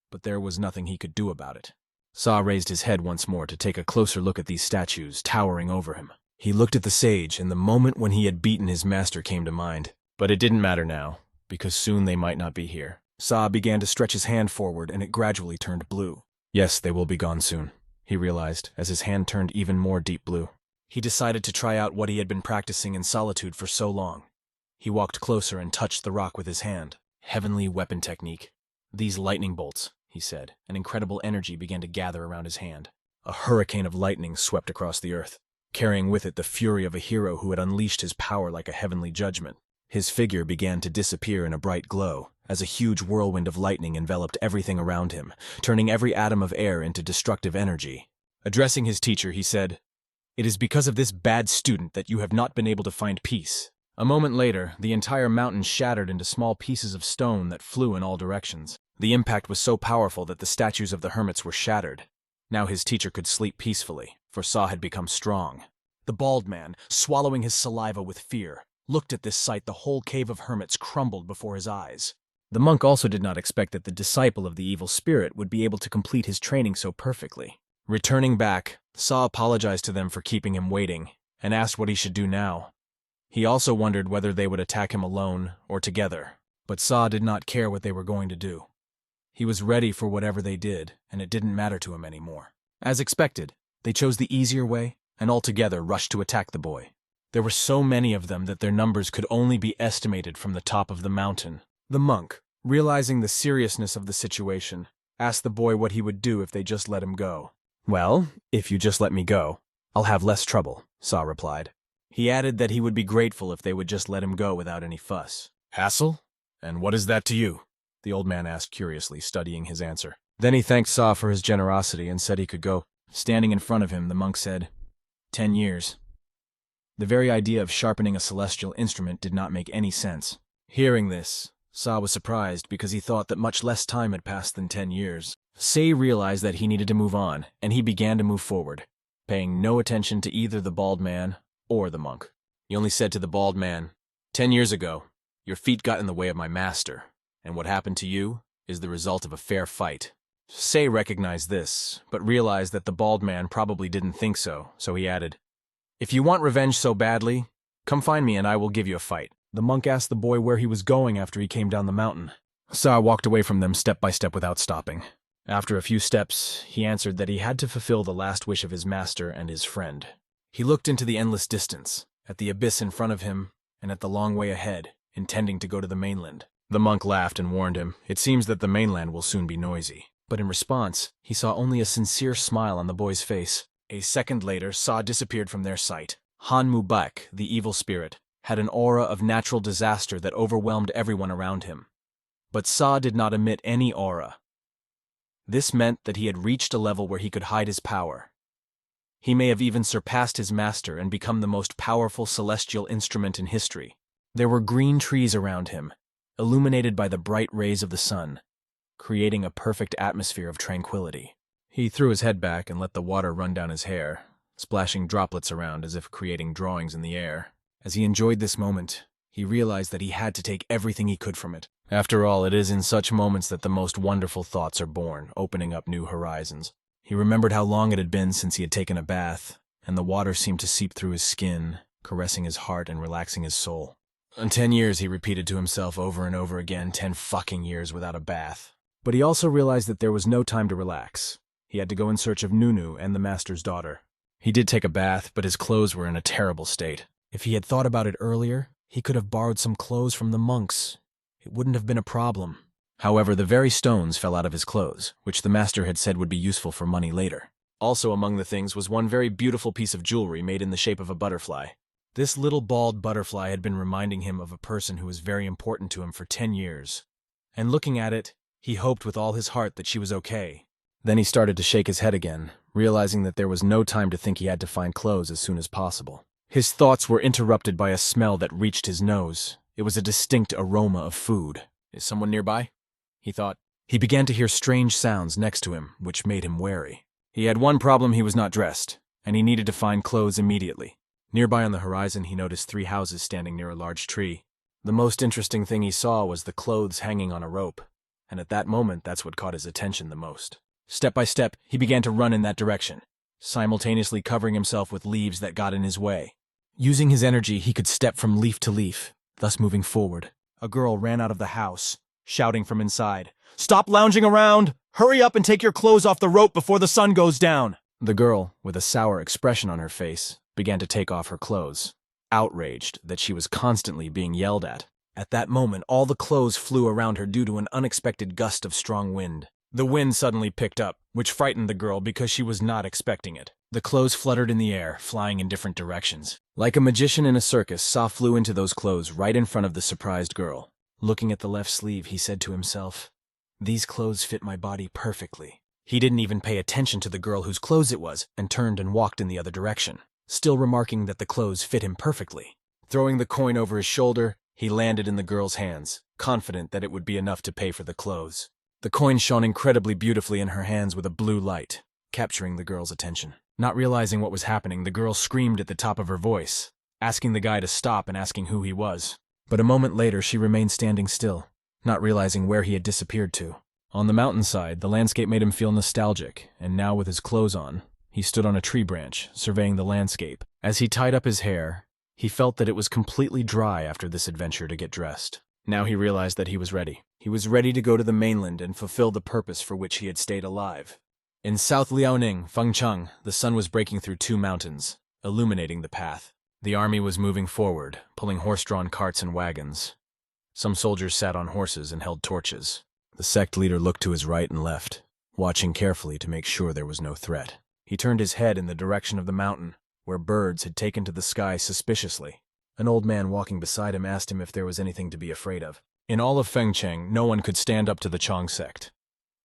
But there was nothing he could do about it. Sa raised his head once more to take a closer look at these statues towering over him. He looked at the sage, and the moment when he had beaten his master came to mind. But it didn't matter now, because soon they might not be here. Sa began to stretch his hand forward, and it gradually turned blue. Yes, they will be gone soon, he realized, as his hand turned even more deep blue. He decided to try out what he had been practicing in solitude for so long. He walked closer and touched the rock with his hand. Heavenly weapon technique. "These lightning bolts," he said. An incredible energy began to gather around his hand. A hurricane of lightning swept across the earth, carrying with it the fury of a hero who had unleashed his power like a heavenly judgment. His figure began to disappear in a bright glow, as a huge whirlwind of lightning enveloped everything around him, turning every atom of air into destructive energy. Addressing his teacher, he said, "It is because of this bad student that you have not been able to find peace." A moment later, the entire mountain shattered into small pieces of stone that flew in all directions. The impact was so powerful that the statues of the hermits were shattered. Now his teacher could sleep peacefully, for Sa had become strong. The bald man, swallowing his saliva with fear, looked at this sight. The whole cave of hermits crumbled before his eyes. The monk also did not expect that the disciple of the evil spirit would be able to complete his training so perfectly. Returning back, Sa apologized to them for keeping him waiting and asked what he should do now. He also wondered whether they would attack him alone or together, but Sa did not care what they were going to do. He was ready for whatever they did, and it didn't matter to him anymore. As expected, they chose the easier way and altogether rushed to attack the boy. There were so many of them that their numbers could only be estimated from the top of the mountain. The monk, realizing the seriousness of the situation, asked the boy what he would do if they just let him go. "Well, if you just let me go, I'll have less trouble," Sa replied. He added that he would be grateful if they would just let him go without any fuss. "Hassle? And what is that to you?" the old man asked curiously, studying his answer. Then he thanked Sa for his generosity and said he could go. Standing in front of him, the monk said, 10 years. The very idea of sharpening a celestial instrument did not make any sense. Hearing this, Sa was surprised because he thought that much less time had passed than 10 years. Say realized that he needed to move on, and he began to move forward, paying no attention to either the bald man or the monk. He only said to the bald man, 10 years ago, your feet got in the way of my master, and what happened to you is the result of a fair fight. Say recognized this, but realized that the bald man probably didn't think so, so he added, if you want revenge so badly, come find me and I will give you a fight. The monk asked the boy where he was going after he came down the mountain. Sa walked away from them step by step without stopping. After a few steps, he answered that he had to fulfill the last wish of his master and his friend. He looked into the endless distance, at the abyss in front of him, and at the long way ahead, intending to go to the mainland. The monk laughed and warned him, it seems that the mainland will soon be noisy. But in response, he saw only a sincere smile on the boy's face. A second later, Sa disappeared from their sight. Manhwa, the evil spirit, had an aura of natural disaster that overwhelmed everyone around him. But Sa did not emit any aura. This meant that he had reached a level where he could hide his power. He may have even surpassed his master and become the most powerful celestial instrument in history. There were green trees around him, illuminated by the bright rays of the sun, creating a perfect atmosphere of tranquility. He threw his head back and let the water run down his hair, splashing droplets around as if creating drawings in the air. As he enjoyed this moment, he realized that he had to take everything he could from it. After all, it is in such moments that the most wonderful thoughts are born, opening up new horizons. He remembered how long it had been since he had taken a bath, and the water seemed to seep through his skin, caressing his heart and relaxing his soul. 10 years, he repeated to himself over and over again, 10 fucking years without a bath. But he also realized that there was no time to relax. He had to go in search of Nunu and the master's daughter. He did take a bath, but his clothes were in a terrible state. If he had thought about it earlier, he could have borrowed some clothes from the monks. It wouldn't have been a problem. However, the very stones fell out of his clothes, which the master had said would be useful for money later. Also among the things was one very beautiful piece of jewelry made in the shape of a butterfly. This little bald butterfly had been reminding him of a person who was very important to him for 10 years. And looking at it, he hoped with all his heart that she was okay. Then he started to shake his head again, realizing that there was no time to think he had to find clothes as soon as possible. His thoughts were interrupted by a smell that reached his nose. It was a distinct aroma of food. Is someone nearby? He thought. He began to hear strange sounds next to him, which made him wary. He had one problem: he was not dressed, and he needed to find clothes immediately. Nearby on the horizon, he noticed 3 houses standing near a large tree. The most interesting thing he saw was the clothes hanging on a rope, and at that moment, that's what caught his attention the most. Step by step, he began to run in that direction, simultaneously covering himself with leaves that got in his way. Using his energy, he could step from leaf to leaf, thus moving forward. A girl ran out of the house, shouting from inside, "Stop lounging around! Hurry up and take your clothes off the rope before the sun goes down!" The girl, with a sour expression on her face, began to take off her clothes, outraged that she was constantly being yelled at. At that moment, all the clothes flew around her due to an unexpected gust of strong wind. The wind suddenly picked up, which frightened the girl because she was not expecting it. The clothes fluttered in the air, flying in different directions. Like a magician in a circus, Sa flew into those clothes right in front of the surprised girl. Looking at the left sleeve, he said to himself, "These clothes fit my body perfectly." He didn't even pay attention to the girl whose clothes it was, and turned and walked in the other direction, still remarking that the clothes fit him perfectly. Throwing the coin over his shoulder, he landed in the girl's hands, confident that it would be enough to pay for the clothes. The coin shone incredibly beautifully in her hands with a blue light, capturing the girl's attention. Not realizing what was happening, the girl screamed at the top of her voice, asking the guy to stop and asking who he was. But a moment later, she remained standing still, not realizing where he had disappeared to. On the mountainside, the landscape made him feel nostalgic, and now with his clothes on, he stood on a tree branch, surveying the landscape. As he tied up his hair, he felt that it was completely dry after this adventure to get dressed. Now he realized that he was ready. He was ready to go to the mainland and fulfill the purpose for which he had stayed alive. In South Liaoning, Fengcheng, the sun was breaking through 2 mountains, illuminating the path. The army was moving forward, pulling horse-drawn carts and wagons. Some soldiers sat on horses and held torches. The sect leader looked to his right and left, watching carefully to make sure there was no threat. He turned his head in the direction of the mountain, where birds had taken to the sky suspiciously. An old man walking beside him asked him if there was anything to be afraid of. In all of Fengcheng, no one could stand up to the Chong sect.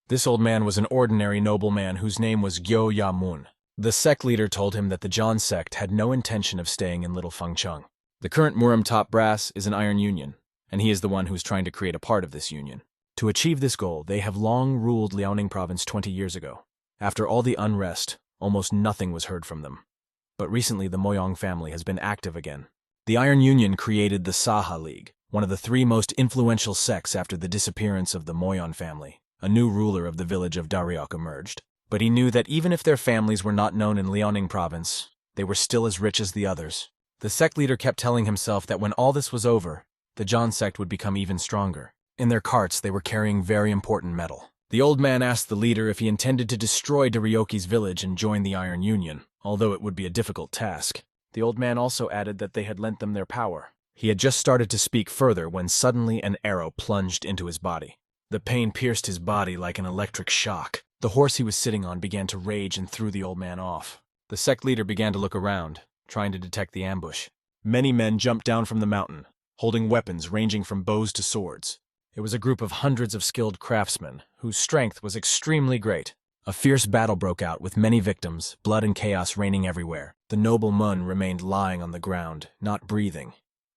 This old man was an ordinary nobleman whose name was Gyo Yamun. The sect leader told him that the John sect had no intention of staying in Little Fengcheng. The current Murim top brass is an iron union, and he is the one who's trying to create a part of this union. To achieve this goal, they have long ruled Liaoning province 20 years ago. After all the unrest, almost nothing was heard from them. But recently the Moyong family has been active again. The Iron Union created the Saha League, one of the 3 most influential sects after the disappearance of the Moyon family. A new ruler of the village of Dariok emerged. But he knew that even if their families were not known in Liaoning province, they were still as rich as the others. The sect leader kept telling himself that when all this was over, the John sect would become even stronger. In their carts, they were carrying very important metal. The old man asked the leader if he intended to destroy Darioki's village and join the Iron Union, although it would be a difficult task. The old man also added that they had lent them their power. He had just started to speak further when suddenly an arrow plunged into his body. The pain pierced his body like an electric shock. The horse he was sitting on began to rage and threw the old man off. The sect leader began to look around, trying to detect the ambush. Many men jumped down from the mountain, holding weapons ranging from bows to swords. It was a group of hundreds of skilled craftsmen, whose strength was extremely great. A fierce battle broke out with many victims, blood and chaos reigning everywhere. The noble Mun remained lying on the ground, not breathing,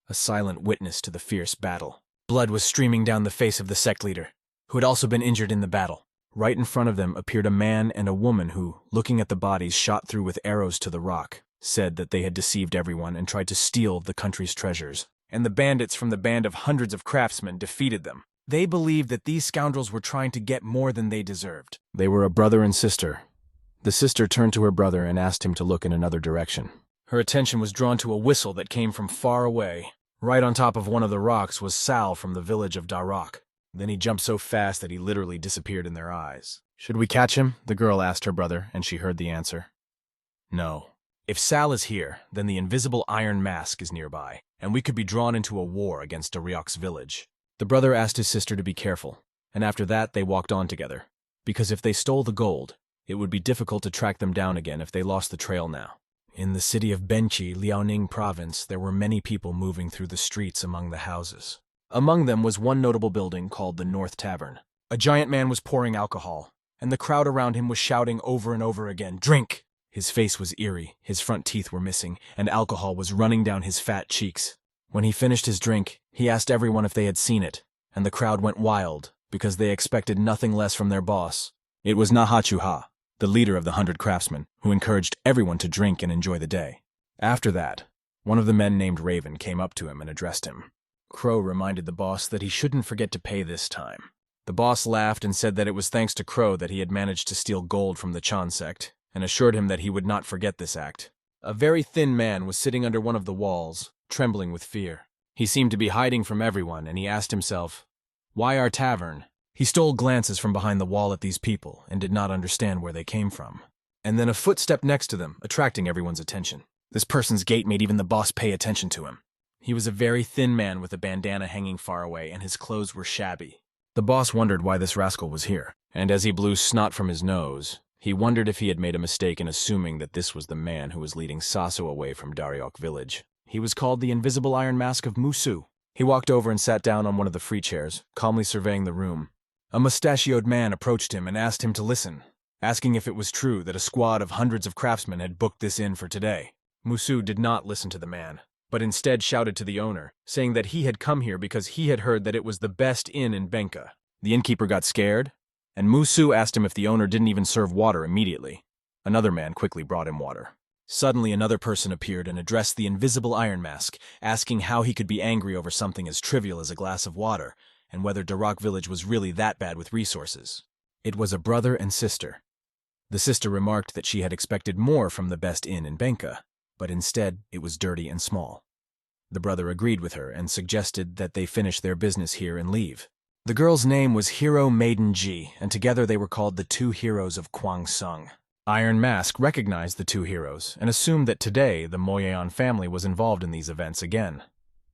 a silent witness to the fierce battle. Blood was streaming down the face of the sect leader, who had also been injured in the battle. Right in front of them appeared a man and a woman who, looking at the bodies shot through with arrows to the rock, said that they had deceived everyone and tried to steal the country's treasures. And the bandits from the band of hundreds of craftsmen defeated them. They believed that these scoundrels were trying to get more than they deserved. They were a brother and sister. The sister turned to her brother and asked him to look in another direction. Her attention was drawn to a whistle that came from far away. Right on top of one of the rocks was Sal from the village of Darok. Then he jumped so fast that he literally disappeared in their eyes. "Should we catch him?" the girl asked her brother, and she heard the answer. "No. If Sal is here, then the invisible iron mask is nearby, and we could be drawn into a war against Dariok's village." The brother asked his sister to be careful, and after that they walked on together, because if they stole the gold, it would be difficult to track them down again if they lost the trail now. In the city of Benchi, Liaoning province, there were many people moving through the streets among the houses. Among them was one notable building called the North Tavern. A giant man was pouring alcohol, and the crowd around him was shouting over and over again, "Drink!" His face was eerie, his front teeth were missing, and alcohol was running down his fat cheeks. When he finished his drink, he asked everyone if they had seen it, and the crowd went wild because they expected nothing less from their boss. It was Nahachuha, the leader of the 100 craftsmen, who encouraged everyone to drink and enjoy the day. After that, one of the men named Raven came up to him and addressed him. Crow reminded the boss that he shouldn't forget to pay this time. The boss laughed and said that it was thanks to Crow that he had managed to steal gold from the Chan sect, and assured him that he would not forget this act. A very thin man was sitting under one of the walls, trembling with fear. He seemed to be hiding from everyone, and he asked himself, "Why our tavern?" He stole glances from behind the wall at these people and did not understand where they came from. And then a foot stepped next to them, attracting everyone's attention. This person's gait made even the boss pay attention to him. He was a very thin man with a bandana hanging far away, and his clothes were shabby. The boss wondered why this rascal was here, and as he blew snot from his nose, he wondered if he had made a mistake in assuming that this was the man who was leading Saso away from Dariok village. He was called the Invisible Iron Mask of Musu. He walked over and sat down on one of the free chairs, calmly surveying the room. A mustachioed man approached him and asked him to listen, asking if it was true that a squad of hundreds of craftsmen had booked this inn for today. Musu did not listen to the man, but instead shouted to the owner, saying that he had come here because he had heard that it was the best inn in Benka. The innkeeper got scared, and Musu asked him if the owner didn't even serve water immediately. Another man quickly brought him water. Suddenly another person appeared and addressed the Invisible Iron Mask, asking how he could be angry over something as trivial as a glass of water, and whether Darok village was really that bad with resources. It was a brother and sister. The sister remarked that she had expected more from the best inn in Benka, but instead it was dirty and small. The brother agreed with her and suggested that they finish their business here and leave. The girl's name was Hero Maiden Ji, and together they were called the two heroes of Kwangsung. Iron Mask recognized the two heroes and assumed that today the Moyeon family was involved in these events again.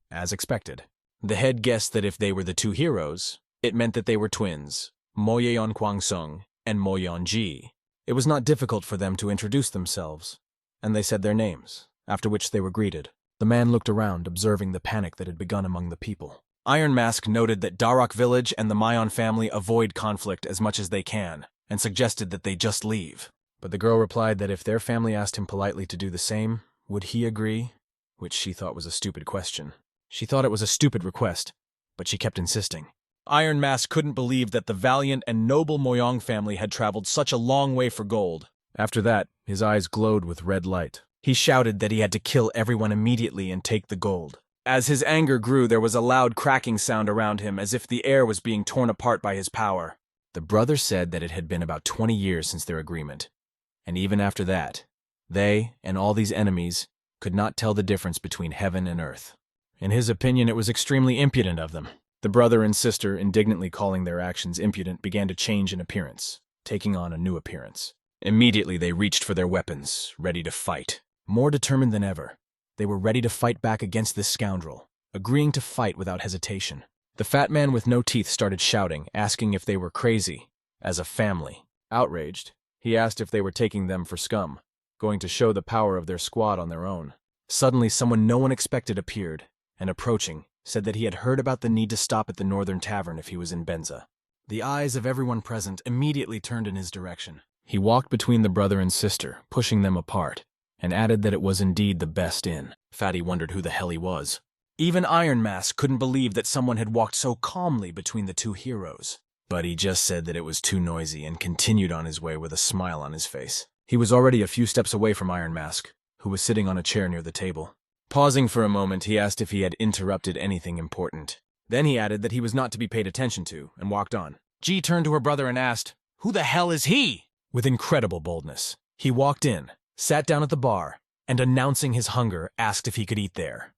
As expected. The head guessed that if they were the two heroes, it meant that they were twins, Moyeon Kwangsung and Moyeon Ji. It was not difficult for them to introduce themselves, and they said their names, after which they were greeted. The man looked around, observing the panic that had begun among the people. Iron Mask noted that Darok village and the Mayon family avoid conflict as much as they can, and suggested that they just leave. But the girl replied that if their family asked him politely to do the same, would he agree? Which she thought was a stupid question. She thought it was a stupid request, but she kept insisting. Iron Mask couldn't believe that the valiant and noble Moyong family had traveled such a long way for gold. After that, his eyes glowed with red light. He shouted that he had to kill everyone immediately and take the gold. As his anger grew, there was a loud cracking sound around him, as if the air was being torn apart by his power. The brother said that it had been about 20 years since their agreement, and even after that, they and all these enemies could not tell the difference between heaven and earth. In his opinion, it was extremely impudent of them. The brother and sister, indignantly calling their actions impudent, began to change in appearance, taking on a new appearance. Immediately they reached for their weapons, ready to fight. More determined than ever, they were ready to fight back against this scoundrel, agreeing to fight without hesitation. The fat man with no teeth started shouting, asking if they were crazy, as a family. Outraged, he asked if they were taking them for scum, going to show the power of their squad on their own. Suddenly someone no one expected appeared, and approaching, said that he had heard about the need to stop at the northern tavern if he was in Benza. The eyes of everyone present immediately turned in his direction. He walked between the brother and sister, pushing them apart, and added that it was indeed the best inn. Fatty wondered who the hell he was. Even Iron Mask couldn't believe that someone had walked so calmly between the two heroes. But he just said that it was too noisy and continued on his way with a smile on his face. He was already a few steps away from Iron Mask, who was sitting on a chair near the table. Pausing for a moment, he asked if he had interrupted anything important. Then he added that he was not to be paid attention to, and walked on. Ji turned to her brother and asked, "Who the hell is he?" With incredible boldness, he walked in, sat down at the bar, and announcing his hunger, asked if he could eat there.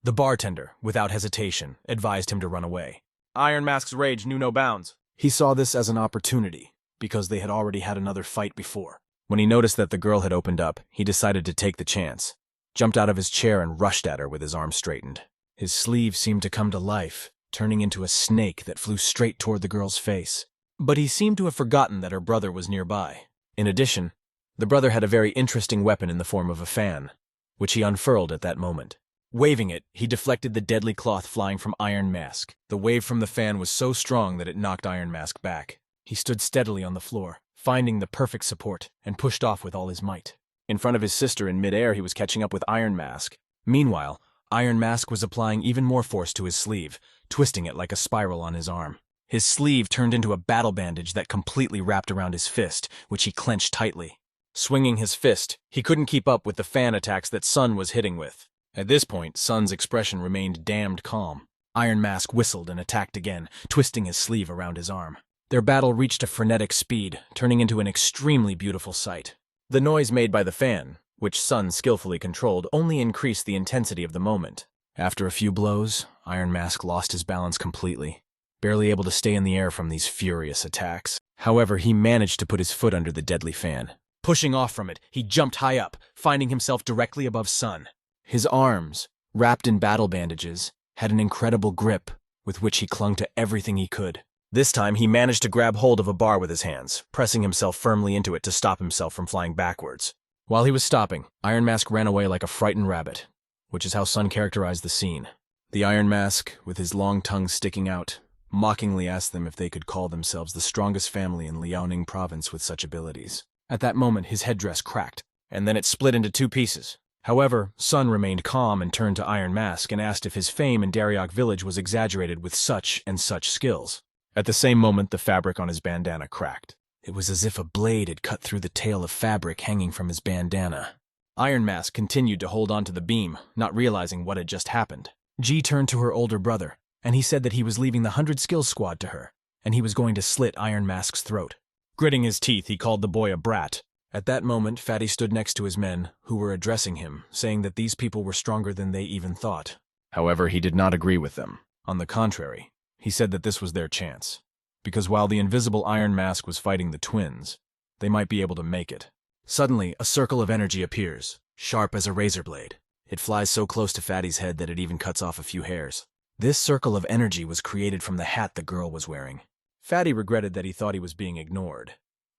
The bartender, without hesitation, advised him to run away. Iron Mask's rage knew no bounds. He saw this as an opportunity, because they had already had another fight before. When he noticed that the girl had opened up, he decided to take the chance, jumped out of his chair and rushed at her with his arm straightened. His sleeve seemed to come to life, turning into a snake that flew straight toward the girl's face. But he seemed to have forgotten that her brother was nearby. In addition, the brother had a very interesting weapon in the form of a fan, which he unfurled at that moment. Waving it, he deflected the deadly cloth flying from Iron Mask. The wave from the fan was so strong that it knocked Iron Mask back. He stood steadily on the floor, finding the perfect support, and pushed off with all his might. In front of his sister in midair, he was catching up with Iron Mask. Meanwhile, Iron Mask was applying even more force to his sleeve, twisting it like a spiral on his arm. His sleeve turned into a battle bandage that completely wrapped around his fist, which he clenched tightly. Swinging his fist, he couldn't keep up with the fan attacks that Sun was hitting with. At this point, Sun's expression remained damned calm. Iron Mask whistled and attacked again, twisting his sleeve around his arm. Their battle reached a frenetic speed, turning into an extremely beautiful sight. The noise made by the fan, which Sun skillfully controlled, only increased the intensity of the moment. After a few blows, Iron Mask lost his balance completely, barely able to stay in the air from these furious attacks. However, he managed to put his foot under the deadly fan. Pushing off from it, he jumped high up, finding himself directly above Sun. His arms, wrapped in battle bandages, had an incredible grip with which he clung to everything he could. This time, he managed to grab hold of a bar with his hands, pressing himself firmly into it to stop himself from flying backwards. While he was stopping, Iron Mask ran away like a frightened rabbit, which is how Sun characterized the scene. The Iron Mask, with his long tongue sticking out, mockingly asked them if they could call themselves the strongest family in Liaoning province with such abilities. At that moment, his headdress cracked, and then it split into two pieces. However, Sun remained calm and turned to Iron Mask and asked if his fame in Dariok village was exaggerated with such and such skills. At the same moment, the fabric on his bandana cracked. It was as if a blade had cut through the tail of fabric hanging from his bandana. Iron Mask continued to hold on to the beam, not realizing what had just happened. Ji turned to her older brother, and he said that he was leaving the 100 Skills Squad to her, and he was going to slit Iron Mask's throat. Gritting his teeth, he called the boy a brat. At that moment, Fatty stood next to his men, who were addressing him, saying that these people were stronger than they even thought. However, he did not agree with them. On the contrary, he said that this was their chance. Because while the invisible Iron Mask was fighting the twins, they might be able to make it. Suddenly, a circle of energy appears, sharp as a razor blade. It flies so close to Fatty's head that it even cuts off a few hairs. This circle of energy was created from the hat the girl was wearing. Fatty regretted that he thought he was being ignored.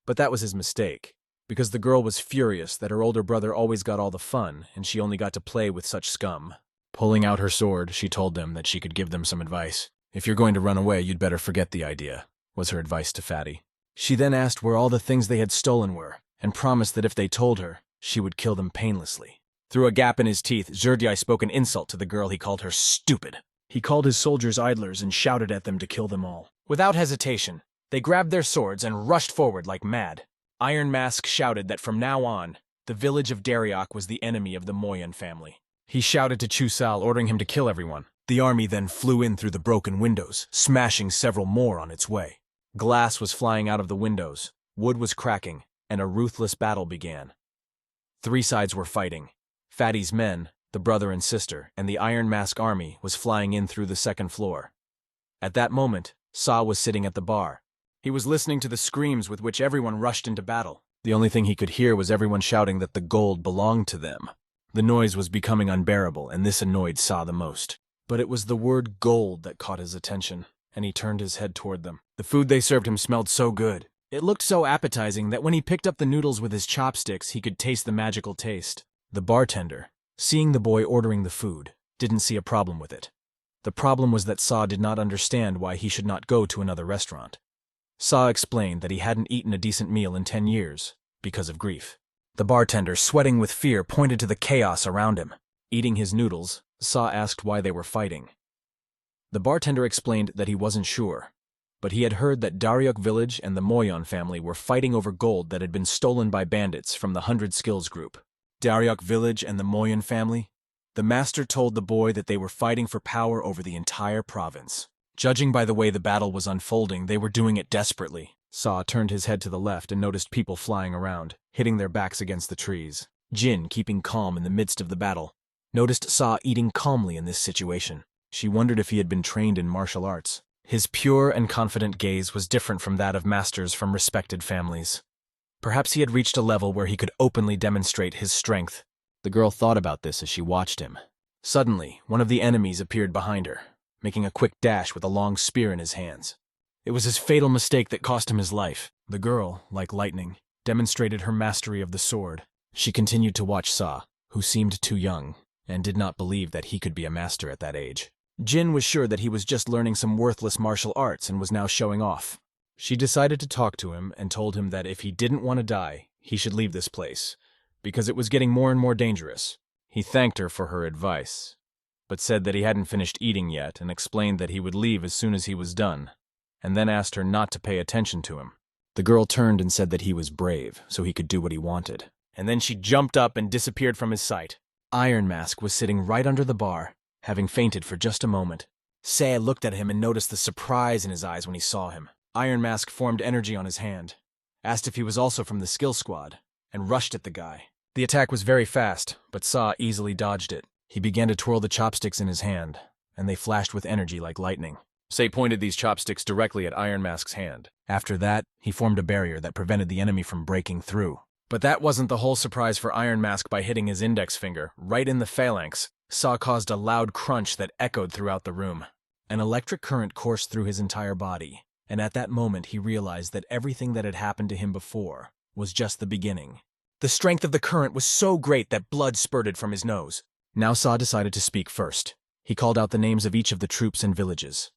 But that was his mistake, because the girl was furious that her older brother always got all the fun and she only got to play with such scum. Pulling out her sword, she told them that she could give them some advice. "If you're going to run away, you'd better forget the idea," was her advice to Fatty. She then asked where all the things they had stolen were, and promised that if they told her, she would kill them painlessly. Through a gap in his teeth, Zherdyai spoke an insult to the girl. He called her stupid. He called his soldiers idlers and shouted at them to kill them all. Without hesitation, they grabbed their swords and rushed forward like mad. Iron Mask shouted that from now on, the village of Dariok was the enemy of the Moyan family. He shouted to Chu Sal, ordering him to kill everyone. The army then flew in through the broken windows, smashing several more on its way. Glass was flying out of the windows, wood was cracking, and a ruthless battle began. 3 sides were fighting. Fatty's men, the brother and sister, and the Iron Mask army was flying in through the 2nd floor. At that moment, Sa was sitting at the bar. He was listening to the screams with which everyone rushed into battle. The only thing he could hear was everyone shouting that the gold belonged to them. The noise was becoming unbearable, and this annoyed Sa the most. But it was the word gold that caught his attention, and he turned his head toward them. The food they served him smelled so good. It looked so appetizing that when he picked up the noodles with his chopsticks, he could taste the magical taste. The bartender, seeing the boy ordering the food, didn't see a problem with it. The problem was that Sa did not understand why he should not go to another restaurant. Sa explained that he hadn't eaten a decent meal in 10 years, because of grief. The bartender, sweating with fear, pointed to the chaos around him. Eating his noodles, Sa asked why they were fighting. The bartender explained that he wasn't sure, but he had heard that Dariok village and the Moyan family were fighting over gold that had been stolen by bandits from the 100 Skills group. Dariok village and the Moyan family? The master told the boy that they were fighting for power over the entire province. Judging by the way the battle was unfolding, they were doing it desperately. Sa turned his head to the left and noticed people flying around, hitting their backs against the trees. Jin, keeping calm in the midst of the battle, noticed Sa eating calmly in this situation. She wondered if he had been trained in martial arts. His pure and confident gaze was different from that of masters from respected families. Perhaps he had reached a level where he could openly demonstrate his strength. The girl thought about this as she watched him. Suddenly, one of the enemies appeared behind her, making a quick dash with a long spear in his hands. It was his fatal mistake that cost him his life. The girl, like lightning, demonstrated her mastery of the sword. She continued to watch Sa, who seemed too young, and did not believe that he could be a master at that age. Jin was sure that he was just learning some worthless martial arts and was now showing off. She decided to talk to him and told him that if he didn't want to die, he should leave this place, because it was getting more and more dangerous. He thanked her for her advice, but said that he hadn't finished eating yet and explained that he would leave as soon as he was done, and then asked her not to pay attention to him. The girl turned and said that he was brave, so he could do what he wanted. And then she jumped up and disappeared from his sight. Iron Mask was sitting right under the bar, having fainted for just a moment. Saya looked at him and noticed the surprise in his eyes when he saw him. Iron Mask formed energy on his hand, asked if he was also from the skill squad, and rushed at the guy. The attack was very fast, but Sa easily dodged it. He began to twirl the chopsticks in his hand, and they flashed with energy like lightning. Say pointed these chopsticks directly at Iron Mask's hand. After that, he formed a barrier that prevented the enemy from breaking through. But that wasn't the whole surprise for Iron Mask. By hitting his index finger, right in the phalanx, Sa caused a loud crunch that echoed throughout the room. An electric current coursed through his entire body, and at that moment he realized that everything that had happened to him before was just the beginning. The strength of the current was so great that blood spurted from his nose. Now Sa decided to speak first. He called out the names of each of the troops and villages.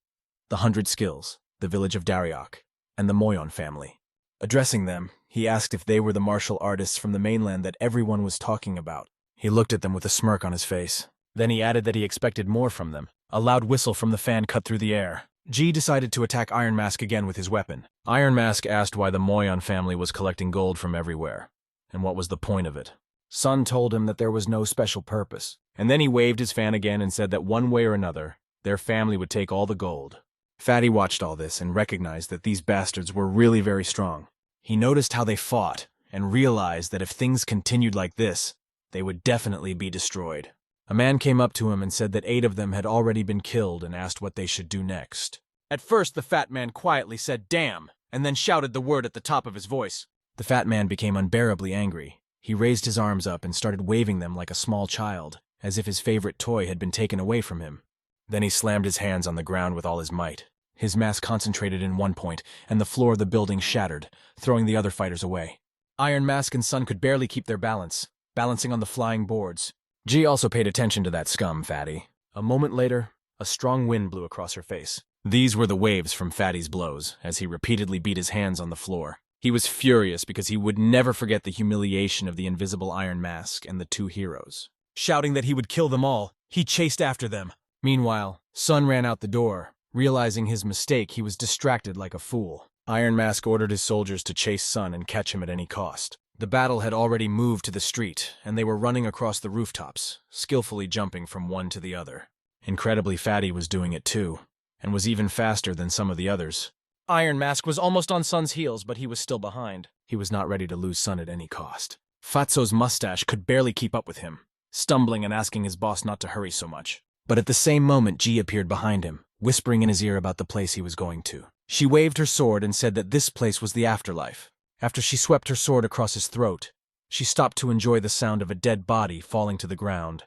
The 100 Skills, the village of Dariok, and the Moyan family. Addressing them, he asked if they were the martial artists from the mainland that everyone was talking about. He looked at them with a smirk on his face. Then he added that he expected more from them. A loud whistle from the fan cut through the air. G decided to attack Iron Mask again with his weapon. Iron Mask asked why the Moyan family was collecting gold from everywhere, and what was the point of it. Sun told him that there was no special purpose, and then he waved his fan again and said that one way or another, their family would take all the gold. Fatty watched all this and recognized that these bastards were really very strong. He noticed how they fought and realized that if things continued like this, they would definitely be destroyed. A man came up to him and said that 8 of them had already been killed and asked what they should do next. At first, the fat man quietly said, "Damn," and then shouted the word at the top of his voice. The fat man became unbearably angry. He raised his arms up and started waving them like a small child, as if his favorite toy had been taken away from him. Then he slammed his hands on the ground with all his might. His mass concentrated in one point, and the floor of the building shattered, throwing the other fighters away. Iron Mask and Sun could barely keep their balance, balancing on the flying boards. G also paid attention to that scum, Fatty. A moment later, a strong wind blew across her face. These were the waves from Fatty's blows, as he repeatedly beat his hands on the floor. He was furious because he would never forget the humiliation of the invisible Iron Mask and the 2 heroes. Shouting that he would kill them all, he chased after them. Meanwhile, Sun ran out the door. Realizing his mistake, he was distracted like a fool. Iron Mask ordered his soldiers to chase Sun and catch him at any cost. The battle had already moved to the street, and they were running across the rooftops, skillfully jumping from one to the other. Incredibly, Fatty was doing it too, and was even faster than some of the others. Iron Mask was almost on Sun's heels, but he was still behind. He was not ready to lose Sun at any cost. Fatso's mustache could barely keep up with him, stumbling and asking his boss not to hurry so much. But at the same moment, G appeared behind him, whispering in his ear about the place he was going to. She waved her sword and said that this place was the afterlife. After she swept her sword across his throat, she stopped to enjoy the sound of a dead body falling to the ground.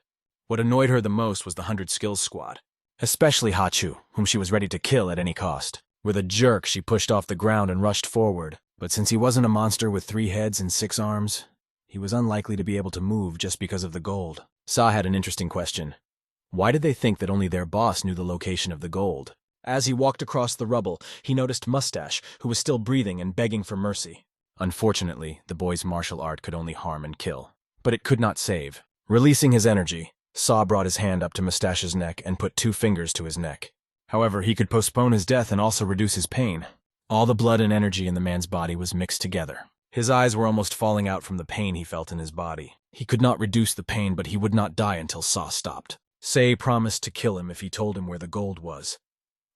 What annoyed her the most was the 100 Skills squad, especially Hachu, whom she was ready to kill at any cost. With a jerk, she pushed off the ground and rushed forward, but since he wasn't a monster with 3 heads and 6 arms, he was unlikely to be able to move just because of the gold. Sa had an interesting question. Why did they think that only their boss knew the location of the gold? As he walked across the rubble, he noticed Mustache, who was still breathing and begging for mercy. Unfortunately, the boy's martial art could only harm and kill, but it could not save. Releasing his energy, Sa brought his hand up to Mustache's neck and put 2 fingers to his neck. However, he could postpone his death and also reduce his pain. All the blood and energy in the man's body was mixed together. His eyes were almost falling out from the pain he felt in his body. He could not reduce the pain, but he would not die until Sa stopped. Sei promised to kill him if he told him where the gold was.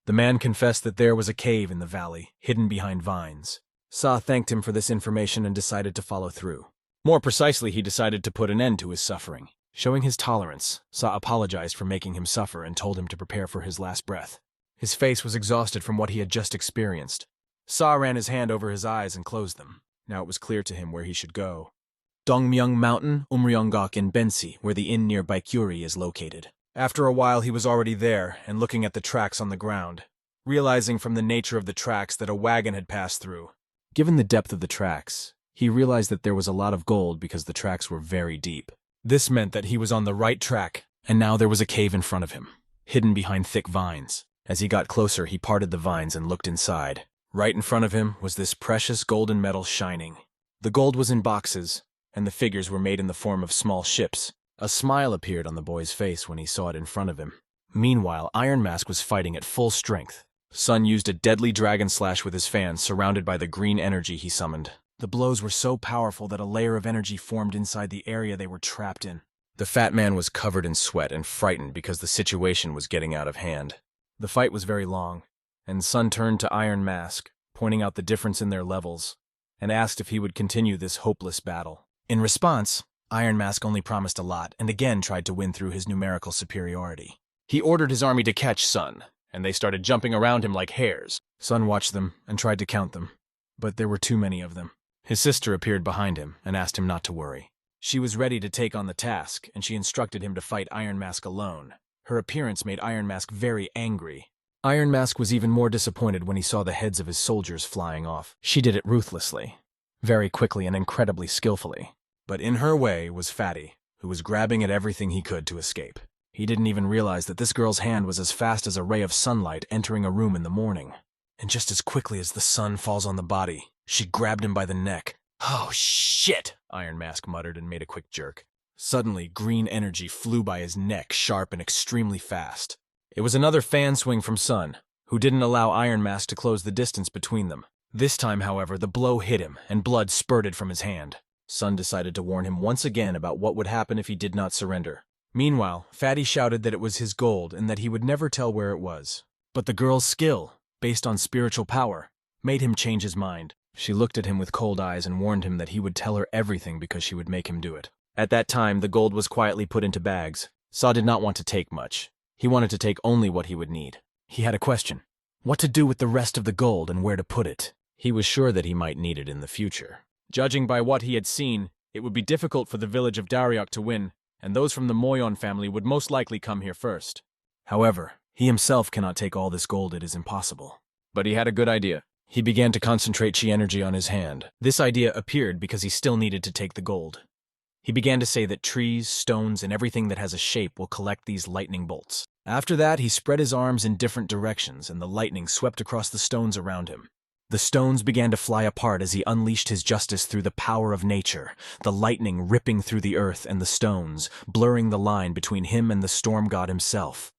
The man confessed that there was a cave in the valley, hidden behind vines. Sa thanked him for this information and decided to follow through. More precisely, he decided to put an end to his suffering. Showing his tolerance, Sa apologized for making him suffer and told him to prepare for his last breath. His face was exhausted from what he had just experienced. Sa ran his hand over his eyes and closed them. Now it was clear to him where he should go. Dongmyeong Mountain, Umryongok in Bensi, where the inn near Baikuri is located. After a while, he was already there and looking at the tracks on the ground, realizing from the nature of the tracks that a wagon had passed through. Given the depth of the tracks, he realized that there was a lot of gold because the tracks were very deep. This meant that he was on the right track, and now there was a cave in front of him, hidden behind thick vines. As he got closer, he parted the vines and looked inside. Right in front of him was this precious golden metal shining. The gold was in boxes, and the figures were made in the form of small ships. A smile appeared on the boy's face when he saw it in front of him. Meanwhile, Iron Mask was fighting at full strength. Sun used a deadly dragon slash with his fan, surrounded by the green energy he summoned. The blows were so powerful that a layer of energy formed inside the area they were trapped in. The fat man was covered in sweat and frightened because the situation was getting out of hand. The fight was very long, and Sun turned to Iron Mask, pointing out the difference in their levels, and asked if he would continue this hopeless battle. In response, Iron Mask only promised a lot and again tried to win through his numerical superiority. He ordered his army to catch Sun, and they started jumping around him like hares. Sun watched them and tried to count them, but there were too many of them. His sister appeared behind him and asked him not to worry. She was ready to take on the task, and she instructed him to fight Iron Mask alone. Her appearance made Iron Mask very angry. Iron Mask was even more disappointed when he saw the heads of his soldiers flying off. She did it ruthlessly, very quickly and incredibly skillfully. But in her way was Fatty, who was grabbing at everything he could to escape. He didn't even realize that this girl's hand was as fast as a ray of sunlight entering a room in the morning. And just as quickly as the sun falls on the body, she grabbed him by the neck. "Oh, shit!" Iron Mask muttered and made a quick jerk. Suddenly, green energy flew by his neck, sharp and extremely fast. It was another fan swing from Sun, who didn't allow Iron Mask to close the distance between them. This time, however, the blow hit him, and blood spurted from his hand. Sun decided to warn him once again about what would happen if he did not surrender. Meanwhile, Fatty shouted that it was his gold and that he would never tell where it was. But the girl's skill, based on spiritual power, made him change his mind. She looked at him with cold eyes and warned him that he would tell her everything because she would make him do it. At that time, the gold was quietly put into bags. Saw did not want to take much. He wanted to take only what he would need. He had a question. What to do with the rest of the gold and where to put it? He was sure that he might need it in the future. Judging by what he had seen, it would be difficult for the village of Daryok to win, and those from the Moyon family would most likely come here first. However, he himself cannot take all this gold, it is impossible. But he had a good idea. He began to concentrate chi energy on his hand. This idea appeared because he still needed to take the gold. He began to say that trees, stones, and everything that has a shape will collect these lightning bolts. After that, he spread his arms in different directions, and the lightning swept across the stones around him. The stones began to fly apart as he unleashed his justice through the power of nature, the lightning ripping through the earth and the stones, blurring the line between him and the storm god himself.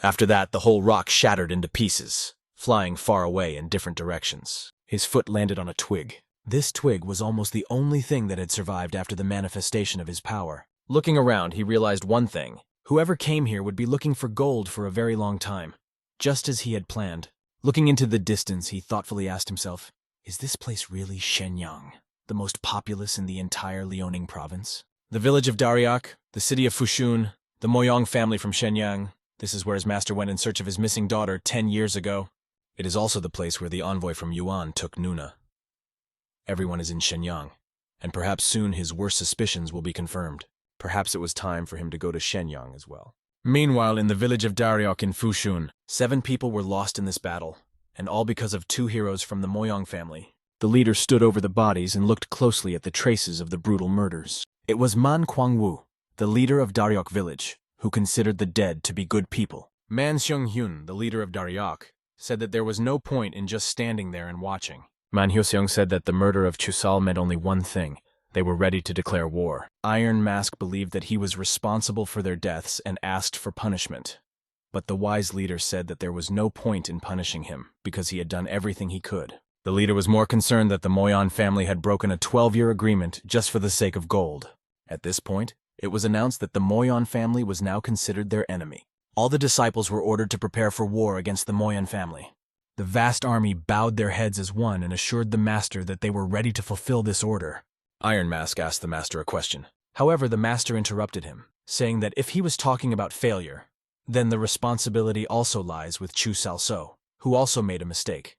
After that, the whole rock shattered into pieces, flying far away in different directions. His foot landed on a twig. This twig was almost the only thing that had survived after the manifestation of his power. Looking around, he realized one thing. Whoever came here would be looking for gold for a very long time, just as he had planned. Looking into the distance, he thoughtfully asked himself, is this place really Shenyang, the most populous in the entire Liaoning province? The village of Daryok, the city of Fushun, the Moyong family from Shenyang. This is where his master went in search of his missing daughter 10 years ago. It is also the place where the envoy from Yuan took Nuna. Everyone is in Shenyang, and perhaps soon his worst suspicions will be confirmed. Perhaps it was time for him to go to Shenyang as well. Meanwhile, in the village of Daryok in Fushun, 7 people were lost in this battle, and all because of 2 heroes from the Moyong family. The leader stood over the bodies and looked closely at the traces of the brutal murders. It was Man Kwangwu, the leader of Daryok village, who considered the dead to be good people. Man Xionghyun, the leader of Daryok, said that there was no point in just standing there and watching. Man Hyoseong said that the murder of Chusal meant only one thing. They were ready to declare war. Iron Mask believed that he was responsible for their deaths and asked for punishment. But the wise leader said that there was no point in punishing him because he had done everything he could. The leader was more concerned that the Moyon family had broken a 12-year agreement just for the sake of gold. At this point, it was announced that the Moyon family was now considered their enemy. All the disciples were ordered to prepare for war against the Moyon family. The vast army bowed their heads as one and assured the master that they were ready to fulfill this order. Iron Mask asked the master a question. However, the master interrupted him, saying that if he was talking about failure, then the responsibility also lies with Chu Salso, who also made a mistake.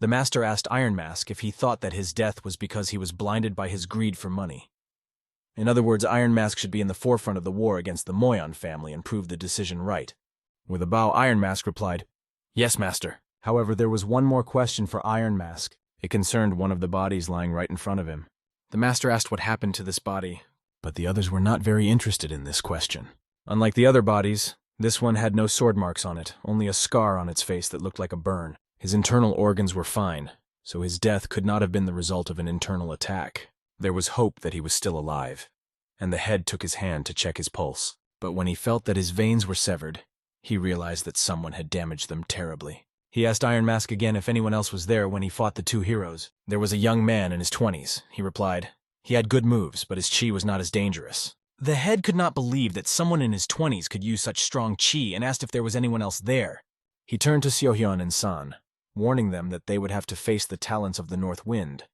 The master asked Iron Mask if he thought that his death was because he was blinded by his greed for money. In other words, Iron Mask should be in the forefront of the war against the Moyon family and prove the decision right. With a bow, Iron Mask replied, "Yes, master." However, there was one more question for Iron Mask. It concerned one of the bodies lying right in front of him. The master asked what happened to this body, but the others were not very interested in this question. Unlike the other bodies, this one had no sword marks on it, only a scar on its face that looked like a burn. His internal organs were fine, so his death could not have been the result of an internal attack. There was hope that he was still alive, and the head took his hand to check his pulse. But when he felt that his veins were severed, he realized that someone had damaged them terribly. He asked Iron Mask again if anyone else was there when he fought the 2 heroes. There was a young man in his 20s, he replied. He had good moves, but his chi was not as dangerous. The head could not believe that someone in his 20s could use such strong chi and asked if there was anyone else there. He turned to Seohyun and San, warning them that they would have to face the talents of the North Wind,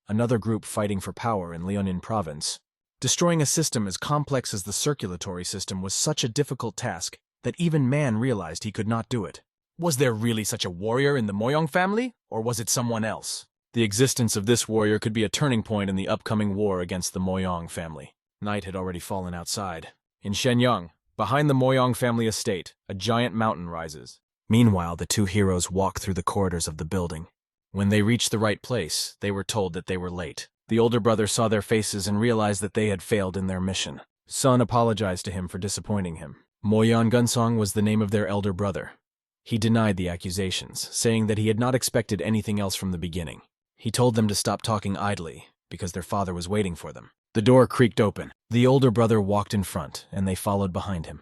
another group fighting for power in Liaoning province. Destroying a system as complex as the circulatory system was such a difficult task that even Man realized he could not do it. Was there really such a warrior in the Moyong family, or was it someone else? The existence of this warrior could be a turning point in the upcoming war against the Moyong family. Night had already fallen outside. In Shenyang, behind the Moyong family estate, a giant mountain rises. Meanwhile, the 2 heroes walk through the corridors of the building. When they reached the right place, they were told that they were late. The older brother saw their faces and realized that they had failed in their mission. Sun apologized to him for disappointing him. Moyon Gunsong was the name of their elder brother. He denied the accusations, saying that he had not expected anything else from the beginning. He told them to stop talking idly, because their father was waiting for them. The door creaked open. The older brother walked in front, and they followed behind him.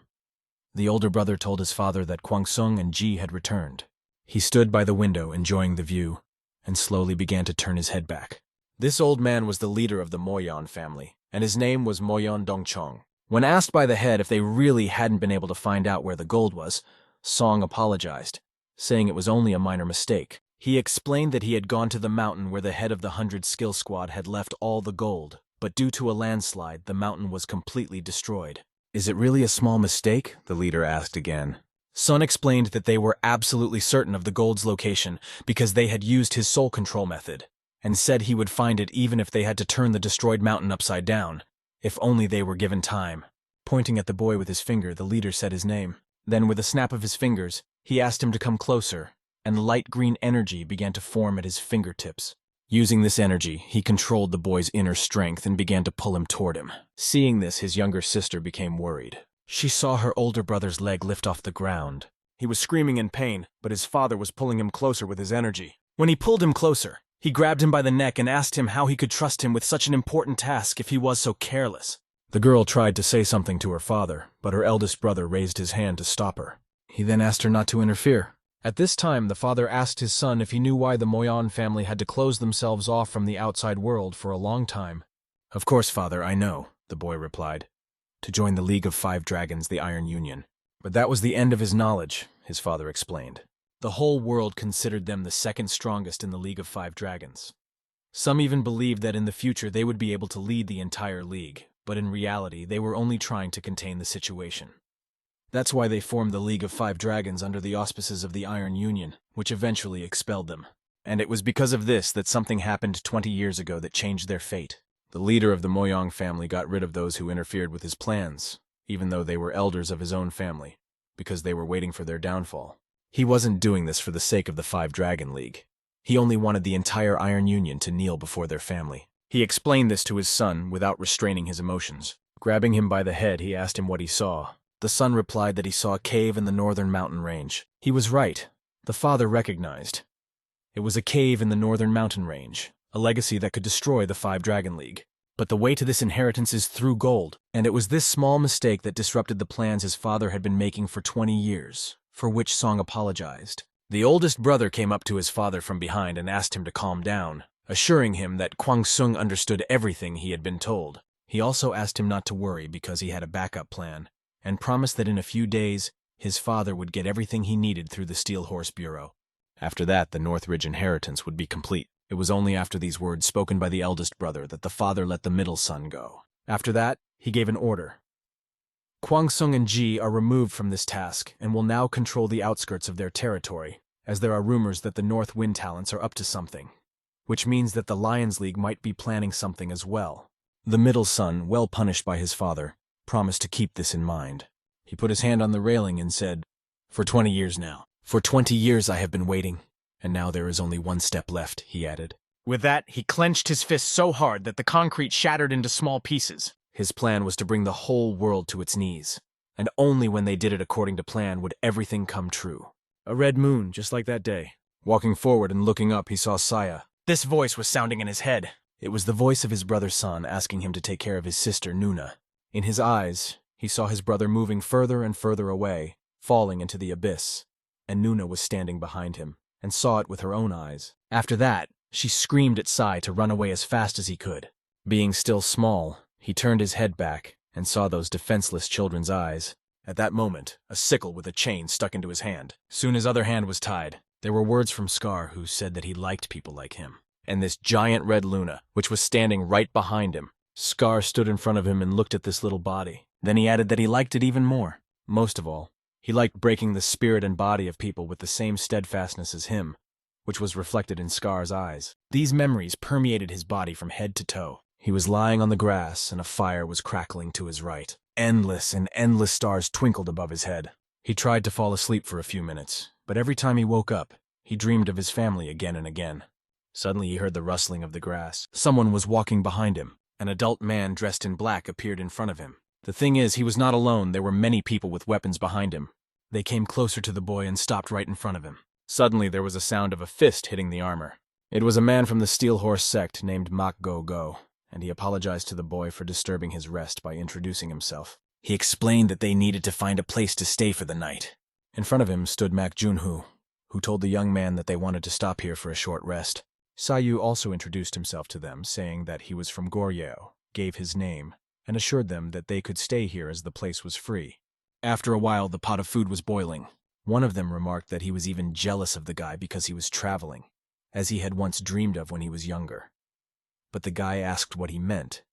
The older brother told his father that Kwangsung and Ji had returned. He stood by the window, enjoying the view, and slowly began to turn his head back. This old man was the leader of the Moyon family, and his name was Moyon Dongchong. When asked by the head if they really hadn't been able to find out where the gold was, Song apologized, saying it was only a minor mistake. He explained that he had gone to the mountain where the head of the 100 skill squad had left all the gold, but due to a landslide, the mountain was completely destroyed. Is it really a small mistake? The leader asked again. Sun explained that they were absolutely certain of the gold's location because they had used his soul control method, and said he would find it even if they had to turn the destroyed mountain upside down, if only they were given time. Pointing at the boy with his finger, the leader said his name. Then, with a snap of his fingers, he asked him to come closer, and light green energy began to form at his fingertips. Using this energy, he controlled the boy's inner strength and began to pull him toward him. Seeing this, his younger sister became worried. She saw her older brother's leg lift off the ground. He was screaming in pain, but his father was pulling him closer with his energy. When he pulled him closer, he grabbed him by the neck and asked him how he could trust him with such an important task if he was so careless. The girl tried to say something to her father, but her eldest brother raised his hand to stop her. He then asked her not to interfere. At this time, the father asked his son if he knew why the Moyan family had to close themselves off from the outside world for a long time. Of course, father, I know, the boy replied. To join the League of Five Dragons, the Iron Union. But that was the end of his knowledge, his father explained. The whole world considered them the second strongest in the League of Five Dragons. Some even believed that in the future they would be able to lead the entire league, but in reality they were only trying to contain the situation. That's why they formed the League of Five Dragons under the auspices of the Iron Union, which eventually expelled them. And it was because of this that something happened 20 years ago that changed their fate. The leader of the Moyang family got rid of those who interfered with his plans, even though they were elders of his own family, because they were waiting for their downfall. He wasn't doing this for the sake of the Five Dragon League. He only wanted the entire Iron Union to kneel before their family. He explained this to his son without restraining his emotions. Grabbing him by the head, he asked him what he saw. The son replied that he saw a cave in the northern mountain range. He was right. The father recognized. It was a cave in the northern mountain range, a legacy that could destroy the Five Dragon League. But the way to this inheritance is through gold, and it was this small mistake that disrupted the plans his father had been making for 20 years, for which Song apologized. The oldest brother came up to his father from behind and asked him to calm down, assuring him that Kwang Sung understood everything he had been told. He also asked him not to worry because he had a backup plan, and promised that in a few days, his father would get everything he needed through the Steel Horse Bureau. After that, the Northridge inheritance would be complete. It was only after these words spoken by the eldest brother that the father let the middle son go. After that, he gave an order. Kwang Sung and Ji are removed from this task and will now control the outskirts of their territory, as there are rumors that the North Wind Talents are up to something, which means that the Lions League might be planning something as well. The middle son, well punished by his father, promised to keep this in mind. He put his hand on the railing and said, "For 20 years now. For 20 years I have been waiting, and now there is only one step left," he added. With that, he clenched his fist so hard that the concrete shattered into small pieces. His plan was to bring the whole world to its knees, and only when they did it according to plan would everything come true. A red moon, just like that day. Walking forward and looking up, he saw Saya. This voice was sounding in his head. It was the voice of his brother San asking him to take care of his sister Nuna. In his eyes, he saw his brother moving further and further away, falling into the abyss, and Nuna was standing behind him, and saw it with her own eyes. After that, she screamed at Sai to run away as fast as he could. Being still small, he turned his head back and saw those defenseless children's eyes. At that moment, a sickle with a chain stuck into his hand. Soon his other hand was tied. There were words from Scar who said that he liked people like him. And this giant red Luna, which was standing right behind him. Scar stood in front of him and looked at this little body. Then he added that he liked it even more. Most of all, he liked breaking the spirit and body of people with the same steadfastness as him, which was reflected in Scar's eyes. These memories permeated his body from head to toe. He was lying on the grass, and a fire was crackling to his right. Endless and endless stars twinkled above his head. He tried to fall asleep for a few minutes, but every time he woke up, he dreamed of his family again and again. Suddenly he heard the rustling of the grass. Someone was walking behind him. An adult man dressed in black appeared in front of him. The thing is, he was not alone. There were many people with weapons behind him. They came closer to the boy and stopped right in front of him. Suddenly there was a sound of a fist hitting the armor. It was a man from the Steel Horse sect named Mak Go Go, and he apologized to the boy for disturbing his rest by introducing himself. He explained that they needed to find a place to stay for the night. In front of him stood Mak Junhoo, who told the young man that they wanted to stop here for a short rest. Sayu also introduced himself to them, saying that he was from Goryeo, gave his name, and assured them that they could stay here as the place was free. After a while, the pot of food was boiling. One of them remarked that he was even jealous of the guy because he was traveling, as he had once dreamed of when he was younger. But the guy asked what he meant,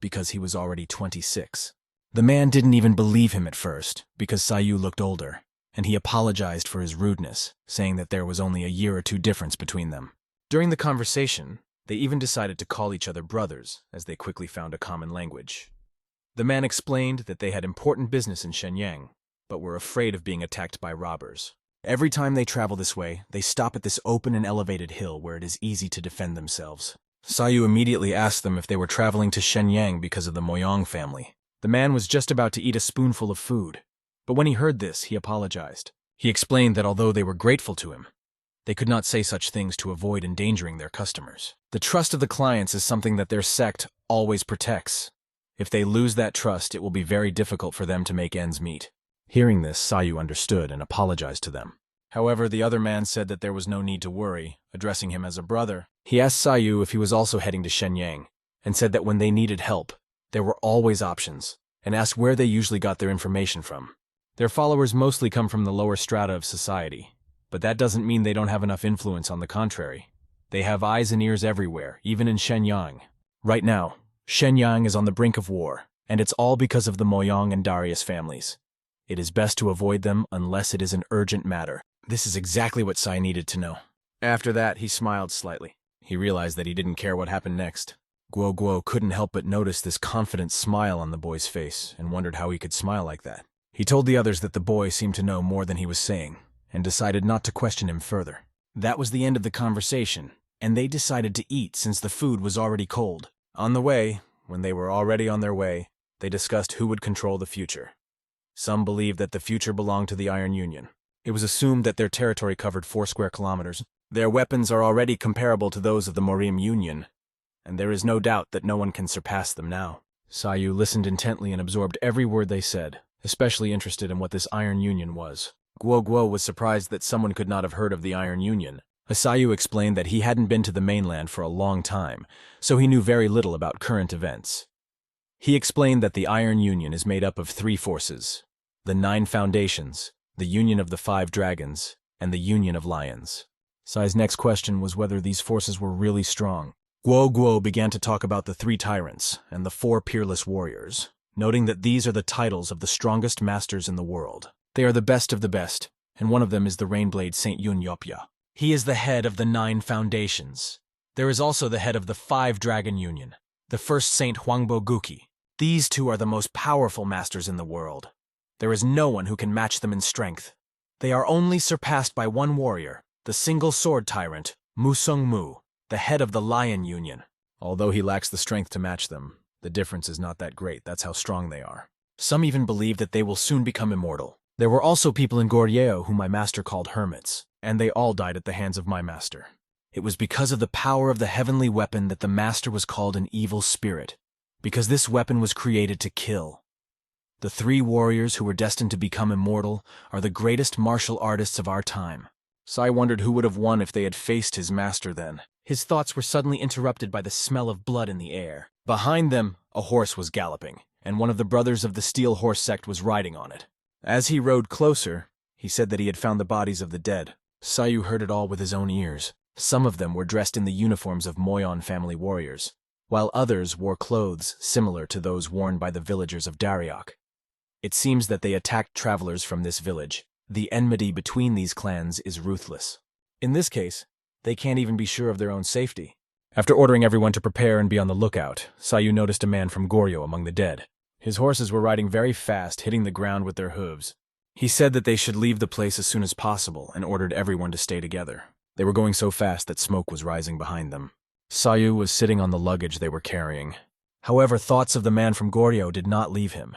because he was already 26. The man didn't even believe him at first, because Sayu looked older, and he apologized for his rudeness, saying that there was only a year or two difference between them. During the conversation, they even decided to call each other brothers, as they quickly found a common language. The man explained that they had important business in Shenyang, but were afraid of being attacked by robbers. Every time they travel this way, they stop at this open and elevated hill where it is easy to defend themselves. Sayu immediately asked them if they were traveling to Shenyang because of the Moyong family. The man was just about to eat a spoonful of food, but when he heard this, he apologized. He explained that although they were grateful to him, they could not say such things to avoid endangering their customers. The trust of the clients is something that their sect always protects. If they lose that trust, it will be very difficult for them to make ends meet. Hearing this, Sayu understood and apologized to them. However, the other man said that there was no need to worry, addressing him as a brother. He asked Sayu if he was also heading to Shenyang, and said that when they needed help, there were always options, and asked where they usually got their information from. Their followers mostly come from the lower strata of society, but that doesn't mean they don't have enough influence. On the contrary, they have eyes and ears everywhere, even in Shenyang. Right now, Shenyang is on the brink of war, and it's all because of the Moyong and Darius families. It is best to avoid them unless it is an urgent matter. This is exactly what Sai needed to know. After that, he smiled slightly. He realized that he didn't care what happened next. Guo Guo couldn't help but notice this confident smile on the boy's face and wondered how he could smile like that. He told the others that the boy seemed to know more than he was saying, and decided not to question him further. That was the end of the conversation, and they decided to eat since the food was already cold. On the way, when they were already on their way, they discussed who would control the future. Some believed that the future belonged to the Iron Union. It was assumed that their territory covered 4 square kilometers. Their weapons are already comparable to those of the Morim Union, and there is no doubt that no one can surpass them now. Sayu listened intently and absorbed every word they said, especially interested in what this Iron Union was. Guo Guo was surprised that someone could not have heard of the Iron Union. Sayu explained that he hadn't been to the mainland for a long time, so he knew very little about current events. He explained that the Iron Union is made up of 3 forces: the 9 foundations, the Union of the 5 dragons, and the Union of lions. Sai's next question was whether these forces were really strong. Guo Guo began to talk about the 3 tyrants and the 4 peerless warriors, noting that these are the titles of the strongest masters in the world. They are the best of the best, and one of them is the Rainblade Saint Yun Yopya. He is the head of the 9 foundations. There is also the head of the 5 dragon union, the first Saint Huangbo Guki. These 2 are the most powerful masters in the world. There is no one who can match them in strength. They are only surpassed by one warrior, the single sword tyrant, Musung Mu, the head of the Lion Union. Although he lacks the strength to match them, the difference is not that great. That's how strong they are. Some even believe that they will soon become immortal. There were also people in Goryeo whom my master called hermits, and they all died at the hands of my master. It was because of the power of the heavenly weapon that the master was called an evil spirit, because this weapon was created to kill. The 3 warriors who were destined to become immortal are the greatest martial artists of our time. Sai wondered who would have won if they had faced his master then. His thoughts were suddenly interrupted by the smell of blood in the air. Behind them, a horse was galloping, and one of the brothers of the Steel Horse sect was riding on it. As he rode closer, he said that he had found the bodies of the dead. Sayu heard it all with his own ears. Some of them were dressed in the uniforms of Moyon family warriors, while others wore clothes similar to those worn by the villagers of Dariok. It seems that they attacked travelers from this village. The enmity between these clans is ruthless. In this case, they can't even be sure of their own safety. After ordering everyone to prepare and be on the lookout, Sayu noticed a man from Goryeo among the dead. His horses were riding very fast, hitting the ground with their hooves. He said that they should leave the place as soon as possible and ordered everyone to stay together. They were going so fast that smoke was rising behind them. Sayu was sitting on the luggage they were carrying. However, thoughts of the man from Goryeo did not leave him.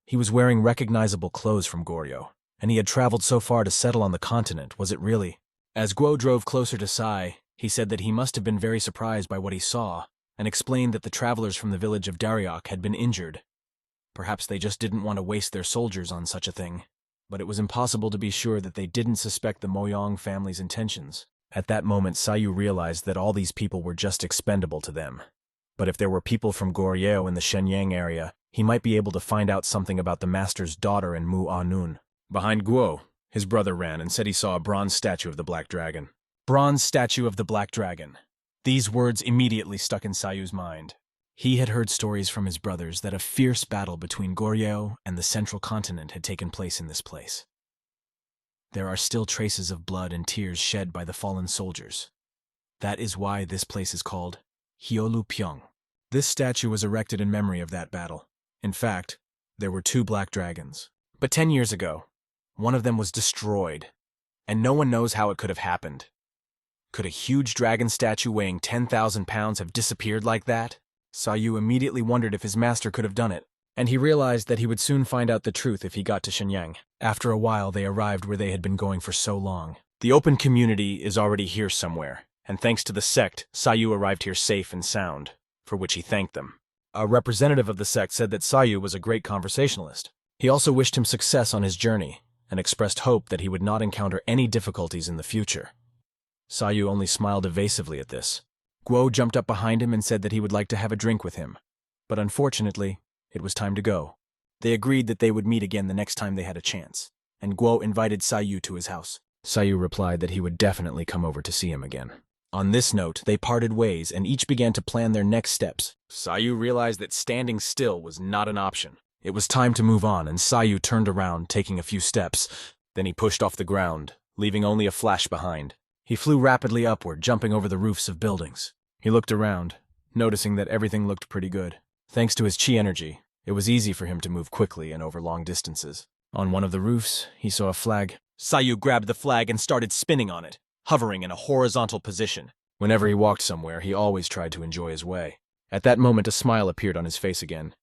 He was wearing recognizable clothes from Goryeo, and he had traveled so far to settle on the continent. Was it really? As Guo drove closer to Sai, he said that he must have been very surprised by what he saw, and explained that the travelers from the village of Dariok had been injured. Perhaps they just didn't want to waste their soldiers on such a thing, but it was impossible to be sure that they didn't suspect the Moyong family's intentions. At that moment, Sayu realized that all these people were just expendable to them. But if there were people from Goryeo in the Shenyang area, he might be able to find out something about the master's daughter in Mu-A-Nun. Behind Guo, his brother ran and said he saw a bronze statue of the Black Dragon. Bronze statue of the Black Dragon. These words immediately stuck in Sayu's mind. He had heard stories from his brothers that a fierce battle between Goryeo and the central continent had taken place in this place. There are still traces of blood and tears shed by the fallen soldiers. That is why this place is called Hyeolupyeong. This statue was erected in memory of that battle. In fact, there were 2 black dragons. But 10 years ago, one of them was destroyed, and no one knows how it could have happened. Could a huge dragon statue weighing 10,000 pounds have disappeared like that? Sayu immediately wondered if his master could have done it, and he realized that he would soon find out the truth if he got to Shenyang. After a while, they arrived where they had been going for so long. The open community is already here somewhere, and thanks to the sect, Sayu arrived here safe and sound, for which he thanked them. A representative of the sect said that Sayu was a great conversationalist. He also wished him success on his journey, and expressed hope that he would not encounter any difficulties in the future. Sayu only smiled evasively at this. Guo jumped up behind him and said that he would like to have a drink with him. But unfortunately, it was time to go. They agreed that they would meet again the next time they had a chance, and Guo invited Sayu to his house. Sayu replied that he would definitely come over to see him again. On this note, they parted ways and each began to plan their next steps. Sayu realized that standing still was not an option. It was time to move on, and Sayu turned around, taking a few steps. Then he pushed off the ground, leaving only a flash behind. He flew rapidly upward, jumping over the roofs of buildings. He looked around, noticing that everything looked pretty good. Thanks to his chi energy, it was easy for him to move quickly and over long distances. On one of the roofs, he saw a flag. Sayu grabbed the flag and started spinning on it, hovering in a horizontal position. Whenever he walked somewhere, he always tried to enjoy his way. At that moment, a smile appeared on his face again.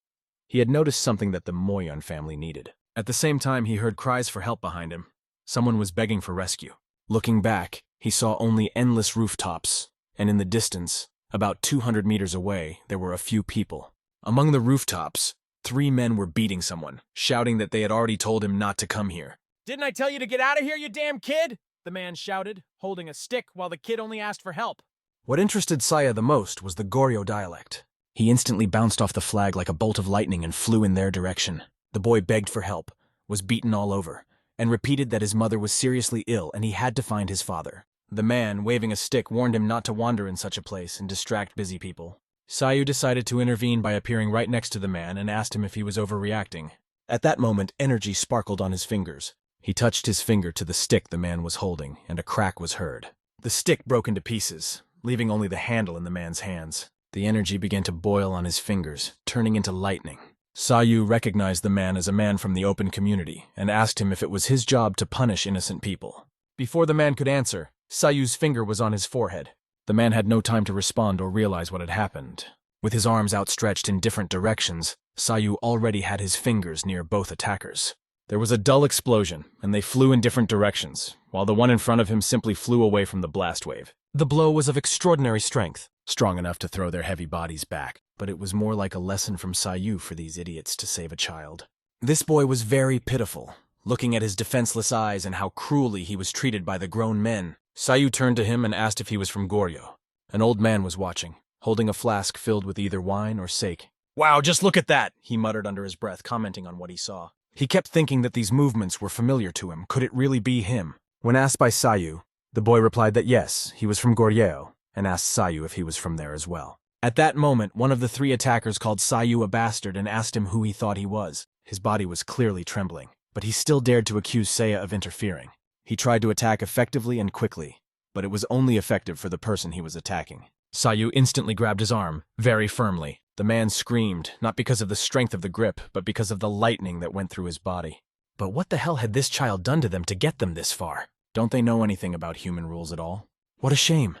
He had noticed something that the Moyon family needed. At the same time, he heard cries for help behind him. Someone was begging for rescue. Looking back, he saw only endless rooftops, and in the distance, about 200 meters away, there were a few people. Among the rooftops, 3 men were beating someone, shouting that they had already told him not to come here. "Didn't I tell you to get out of here, you damn kid?" the man shouted, holding a stick while the kid only asked for help. What interested Saya the most was the Goryeo dialect. He instantly bounced off the flag like a bolt of lightning and flew in their direction. The boy begged for help, was beaten all over, and repeated that his mother was seriously ill and he had to find his father. The man, waving a stick, warned him not to wander in such a place and distract busy people. Sayu decided to intervene by appearing right next to the man and asked him if he was overreacting. At that moment, energy sparkled on his fingers. He touched his finger to the stick the man was holding, and a crack was heard. The stick broke into pieces, leaving only the handle in the man's hands. The energy began to boil on his fingers, turning into lightning. Sayu recognized the man as a man from the open community and asked him if it was his job to punish innocent people. Before the man could answer, Sayu's finger was on his forehead. The man had no time to respond or realize what had happened. With his arms outstretched in different directions, Sayu already had his fingers near both attackers. There was a dull explosion, and they flew in different directions, while the one in front of him simply flew away from the blast wave. The blow was of extraordinary strength, strong enough to throw their heavy bodies back, but it was more like a lesson from Sayu for these idiots to save a child. This boy was very pitiful, looking at his defenseless eyes and how cruelly he was treated by the grown men. Sayu turned to him and asked if he was from Goryeo. An old man was watching, holding a flask filled with either wine or sake. "Wow, just look at that," he muttered under his breath, commenting on what he saw. He kept thinking that these movements were familiar to him. Could it really be him? When asked by Sayu, the boy replied that yes, he was from Goryeo, and asked Sayu if he was from there as well. At that moment, one of the 3 attackers called Sayu a bastard and asked him who he thought he was. His body was clearly trembling, but he still dared to accuse Saya of interfering. He tried to attack effectively and quickly, but it was only effective for the person he was attacking. Sayu instantly grabbed his arm, very firmly. The man screamed, not because of the strength of the grip, but because of the lightning that went through his body. But what the hell had this child done to them to get them this far? Don't they know anything about human rules at all? What a shame.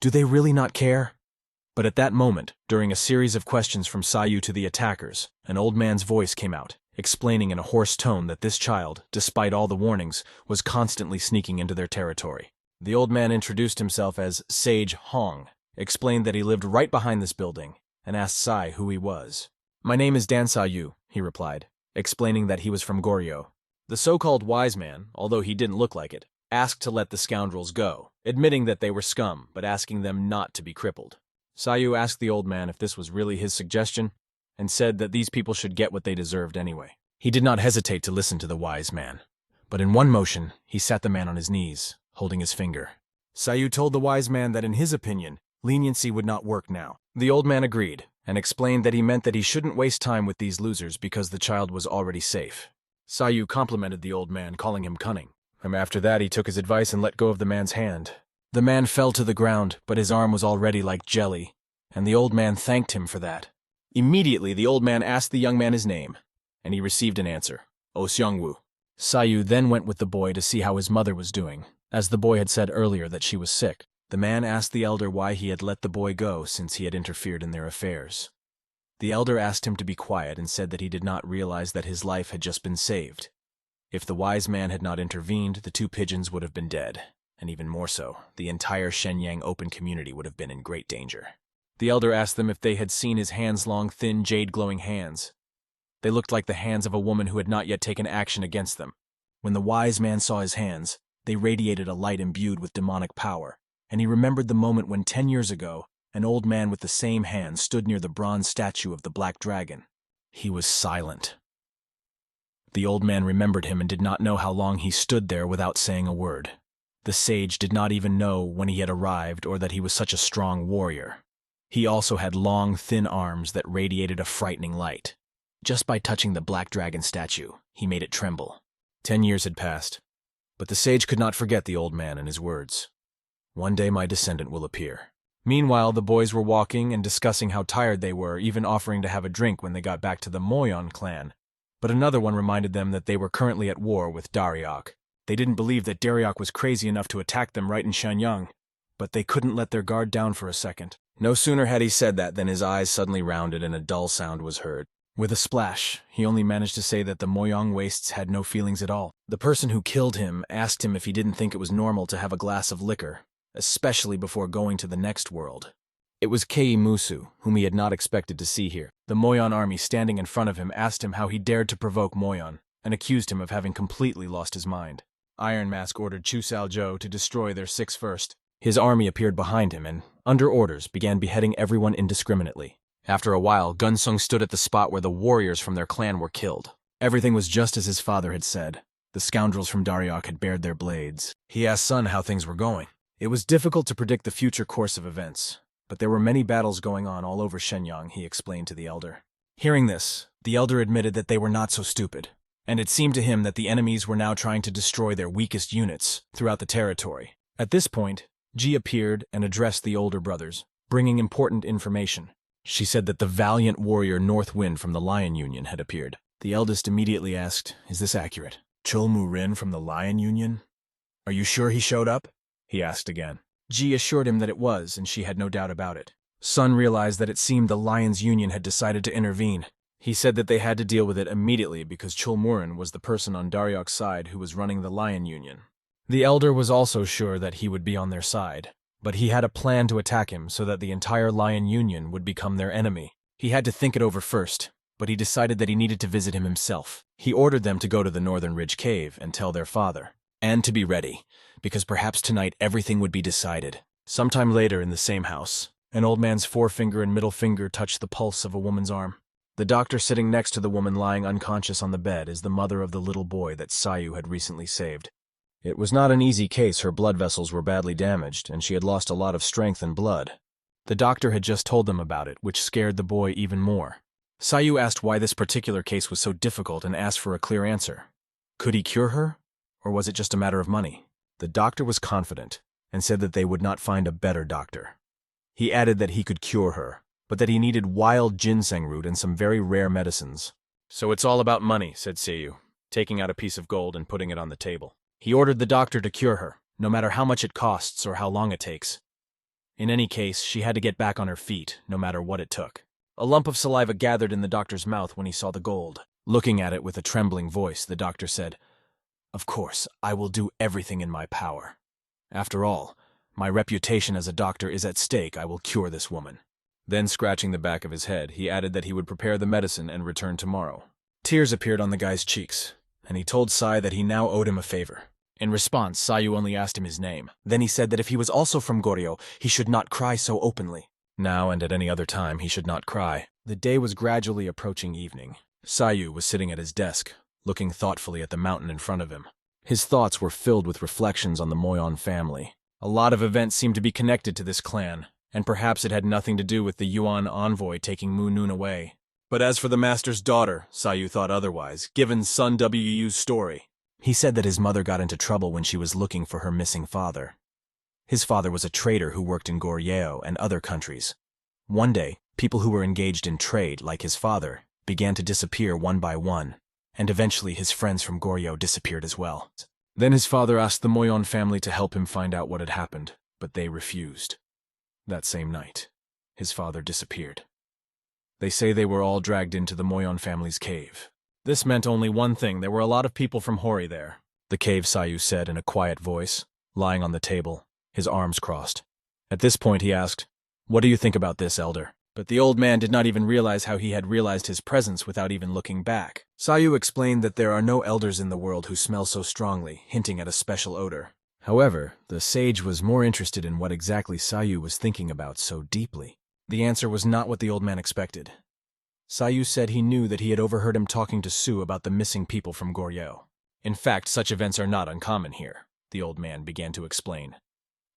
Do they really not care? But at that moment, during a series of questions from Sayu to the attackers, an old man's voice came out, explaining in a hoarse tone that this child, despite all the warnings, was constantly sneaking into their territory. The old man introduced himself as Sage Hong, explained that he lived right behind this building, and asked Sai who he was. "My name is Dan Sayu," he replied, explaining that he was from Goryeo. The so-called wise man, although he didn't look like it, asked to let the scoundrels go, admitting that they were scum, but asking them not to be crippled. Sayu asked the old man if this was really his suggestion, and said that these people should get what they deserved anyway. He did not hesitate to listen to the wise man, but in one motion, he sat the man on his knees, holding his finger. Sayu told the wise man that in his opinion, leniency would not work now. The old man agreed, and explained that he meant that he shouldn't waste time with these losers because the child was already safe. Sayu complimented the old man, calling him cunning. And after that, he took his advice and let go of the man's hand. The man fell to the ground, but his arm was already like jelly, and the old man thanked him for that. Immediately, the old man asked the young man his name, and he received an answer, O Seongwoo. Sayu then went with the boy to see how his mother was doing, as the boy had said earlier that she was sick. The man asked the elder why he had let the boy go since he had interfered in their affairs. The elder asked him to be quiet and said that he did not realize that his life had just been saved. If the wise man had not intervened, the two pigeons would have been dead, and even more so, the entire Shenyang open community would have been in great danger. The elder asked them if they had seen his hands' long, thin, jade-glowing hands. They looked like the hands of a woman who had not yet taken action against them. When the wise man saw his hands, they radiated a light imbued with demonic power, and he remembered the moment when 10 years ago, an old man with the same hands stood near the bronze statue of the Black Dragon. He was silent. The old man remembered him and did not know how long he stood there without saying a word. The sage did not even know when he had arrived or that he was such a strong warrior. He also had long, thin arms that radiated a frightening light. Just by touching the Black Dragon statue, he made it tremble. 10 years had passed, but the sage could not forget the old man and his words. One day my descendant will appear. Meanwhile, the boys were walking and discussing how tired they were, even offering to have a drink when they got back to the Moyon clan. But another one reminded them that they were currently at war with Daryok. They didn't believe that Daryok was crazy enough to attack them right in Shenyang, but they couldn't let their guard down for a second. No sooner had he said that than his eyes suddenly rounded and a dull sound was heard. With a splash, he only managed to say that the Moyong wastes had no feelings at all. The person who killed him asked him if he didn't think it was normal to have a glass of liquor, especially before going to the next world. It was Kei Musu, whom he had not expected to see here. The Moyon army standing in front of him asked him how he dared to provoke Moyon, and accused him of having completely lost his mind. Iron Mask ordered Chu Saljo to destroy their 6 first. His army appeared behind him and, under orders, began beheading everyone indiscriminately. After a while, Gunsung stood at the spot where the warriors from their clan were killed. Everything was just as his father had said. The scoundrels from Daryok had bared their blades. He asked Sun how things were going. It was difficult to predict the future course of events, but there were many battles going on all over Shenyang, he explained to the elder. Hearing this, the elder admitted that they were not so stupid, and it seemed to him that the enemies were now trying to destroy their weakest units throughout the territory. At this point, Ji appeared and addressed the older brothers, bringing important information. She said that the valiant warrior North Wind from the Lion Union had appeared. The eldest immediately asked, "Is this accurate? Chul Mu-rin from the Lion Union? Are you sure he showed up?" he asked again. Ji assured him that it was, and she had no doubt about it. Sun realized that it seemed the Lions Union had decided to intervene. He said that they had to deal with it immediately because Chul Mu-rin was the person on Daryok's side who was running the Lion Union. The elder was also sure that he would be on their side, but he had a plan to attack him so that the entire Lion Union would become their enemy. He had to think it over first, but he decided that he needed to visit him himself. He ordered them to go to the Northern Ridge Cave and tell their father, and to be ready, because perhaps tonight everything would be decided. Sometime later in the same house, an old man's forefinger and middle finger touched the pulse of a woman's arm. The doctor sitting next to the woman lying unconscious on the bed is the mother of the little boy that Sayu had recently saved. It was not an easy case. Her blood vessels were badly damaged, and she had lost a lot of strength and blood. The doctor had just told them about it, which scared the boy even more. Sayu asked why this particular case was so difficult and asked for a clear answer. Could he cure her, or was it just a matter of money? The doctor was confident, and said that they would not find a better doctor. He added that he could cure her, but that he needed wild ginseng root and some very rare medicines. So it's all about money, said Sayu, taking out a piece of gold and putting it on the table. He ordered the doctor to cure her, no matter how much it costs or how long it takes. In any case, she had to get back on her feet, no matter what it took. A lump of saliva gathered in the doctor's mouth when he saw the gold. Looking at it with a trembling voice, the doctor said, "Of course, I will do everything in my power. After all, my reputation as a doctor is at stake. I will cure this woman." Then, scratching the back of his head, he added that he would prepare the medicine and return tomorrow. Tears appeared on the guy's cheeks, and he told Sai that he now owed him a favor. In response, Sayu only asked him his name. Then he said that if he was also from Goryeo, he should not cry so openly. Now and at any other time he should not cry. The day was gradually approaching evening. Sayu was sitting at his desk, looking thoughtfully at the mountain in front of him. His thoughts were filled with reflections on the Moyon family. A lot of events seemed to be connected to this clan, and perhaps it had nothing to do with the Yuan envoy taking Mu Noon away. But as for the master's daughter, Sayu thought otherwise, given Sun Wu's story. He said that his mother got into trouble when she was looking for her missing father. His father was a trader who worked in Goryeo and other countries. One day, people who were engaged in trade, like his father, began to disappear one by one, and eventually his friends from Goryeo disappeared as well. Then his father asked the Moyon family to help him find out what had happened, but they refused. That same night, his father disappeared. They say they were all dragged into the Moyon family's cave. This meant only one thing: there were a lot of people from Hori there. The cave, Sayu said in a quiet voice, lying on the table, his arms crossed. At this point he asked, "What do you think about this, elder?" But the old man did not even realize how he had realized his presence without even looking back. Sayu explained that there are no elders in the world who smell so strongly, hinting at a special odor. However, the sage was more interested in what exactly Sayu was thinking about so deeply. The answer was not what the old man expected. Sayu said he knew that he had overheard him talking to Su about the missing people from Goryeo. In fact, such events are not uncommon here, the old man began to explain.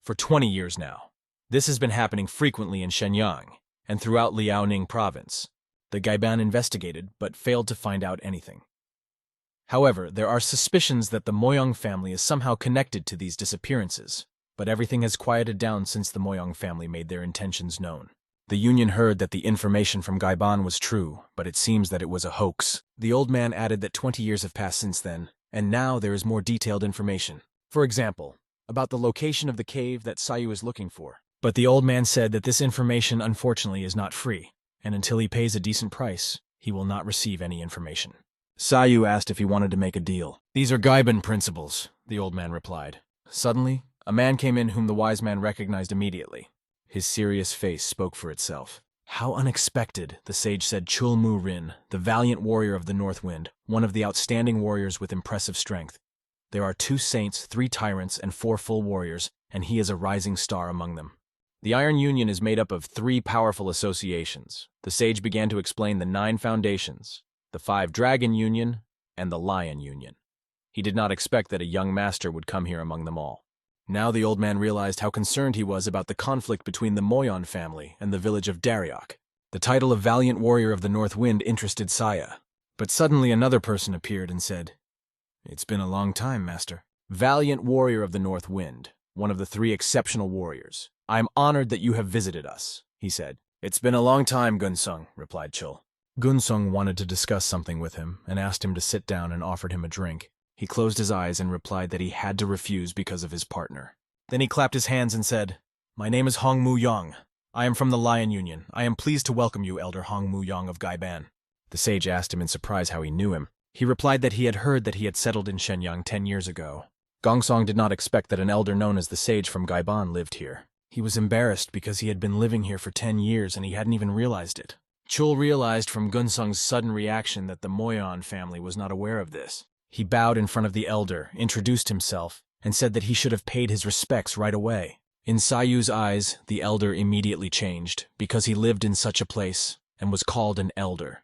For 20 years now, this has been happening frequently in Shenyang and throughout Liaoning province. The Gaiban investigated, but failed to find out anything. However, there are suspicions that the Moyong family is somehow connected to these disappearances, but everything has quieted down since the Moyong family made their intentions known. The Union heard that the information from Gaiban was true, but it seems that it was a hoax. The old man added that 20 years have passed since then, and now there is more detailed information. For example, about the location of the cave that Sayu is looking for. But the old man said that this information unfortunately is not free, and until he pays a decent price, he will not receive any information. Sayu asked if he wanted to make a deal. "These are Gaiban principles," the old man replied. Suddenly, a man came in whom the wise man recognized immediately. His serious face spoke for itself. "How unexpected," the sage said. "Chul Mu Rin, the valiant warrior of the North Wind, one of the outstanding warriors with impressive strength. There are 2 saints, 3 tyrants, and 4 full warriors, and he is a rising star among them. The Iron Union is made up of 3 powerful associations." The sage began to explain the 9 foundations, the 5 Dragon Union, and the Lion Union. He did not expect that a young master would come here among them all. Now the old man realized how concerned he was about the conflict between the Moyon family and the village of Daryok. The title of Valiant Warrior of the North Wind interested Saya. But suddenly another person appeared and said, "It's been a long time, master." "Valiant Warrior of the North Wind, one of the 3 exceptional warriors. I am honored that you have visited us," he said. "It's been a long time, Gunsung," replied Chul. Gunsung wanted to discuss something with him and asked him to sit down and offered him a drink. He closed his eyes and replied that he had to refuse because of his partner. Then he clapped his hands and said, "My name is Hong Mu Yong. I am from the Lion Union. I am pleased to welcome you, Elder Hong Mu Yong of Gaiban." The sage asked him in surprise how he knew him. He replied that he had heard that he had settled in Shenyang 10 years ago. Gongsong did not expect that an elder known as the sage from Gaiban lived here. He was embarrassed because he had been living here for 10 years and he hadn't even realized it. Chul realized from Gunsung's sudden reaction that the Moyon family was not aware of this. He bowed in front of the elder, introduced himself, and said that he should have paid his respects right away. In Sayu's eyes, the elder immediately changed, because he lived in such a place and was called an elder.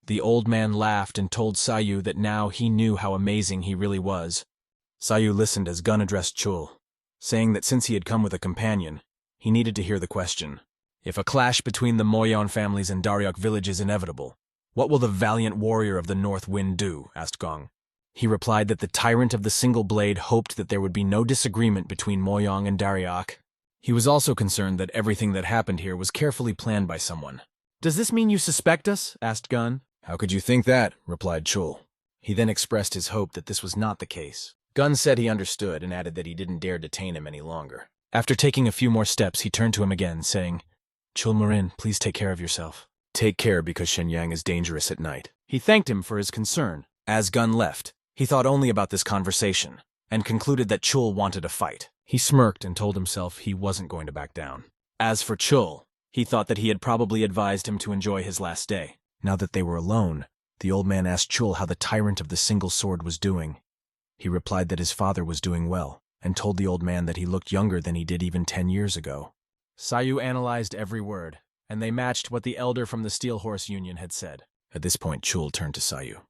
The old man laughed and told Sayu that now he knew how amazing he really was. Sayu listened as Gun addressed Chul, saying that since he had come with a companion, he needed to hear the question. "If a clash between the Moyon families and Daryok village is inevitable, what will the valiant warrior of the North Wind do?" asked Gong. He replied that the tyrant of the single blade hoped that there would be no disagreement between Moyong and Daryok. He was also concerned that everything that happened here was carefully planned by someone. "Does this mean you suspect us?" asked Gun. "How could you think that?" replied Chul. He then expressed his hope that this was not the case. Gun said he understood and added that he didn't dare detain him any longer. After taking a few more steps, he turned to him again, saying, "Chul Marin, please take care of yourself. Take care because Shenyang is dangerous at night." He thanked him for his concern. As Gun left, he thought only about this conversation, and concluded that Chul wanted a fight. He smirked and told himself he wasn't going to back down. As for Chul, he thought that he had probably advised him to enjoy his last day. Now that they were alone, the old man asked Chul how the tyrant of the single sword was doing. He replied that his father was doing well, and told the old man that he looked younger than he did even 10 years ago. Sayu analyzed every word, and they matched what the elder from the Steel Horse Union had said. At this point, Chul turned to Sayu,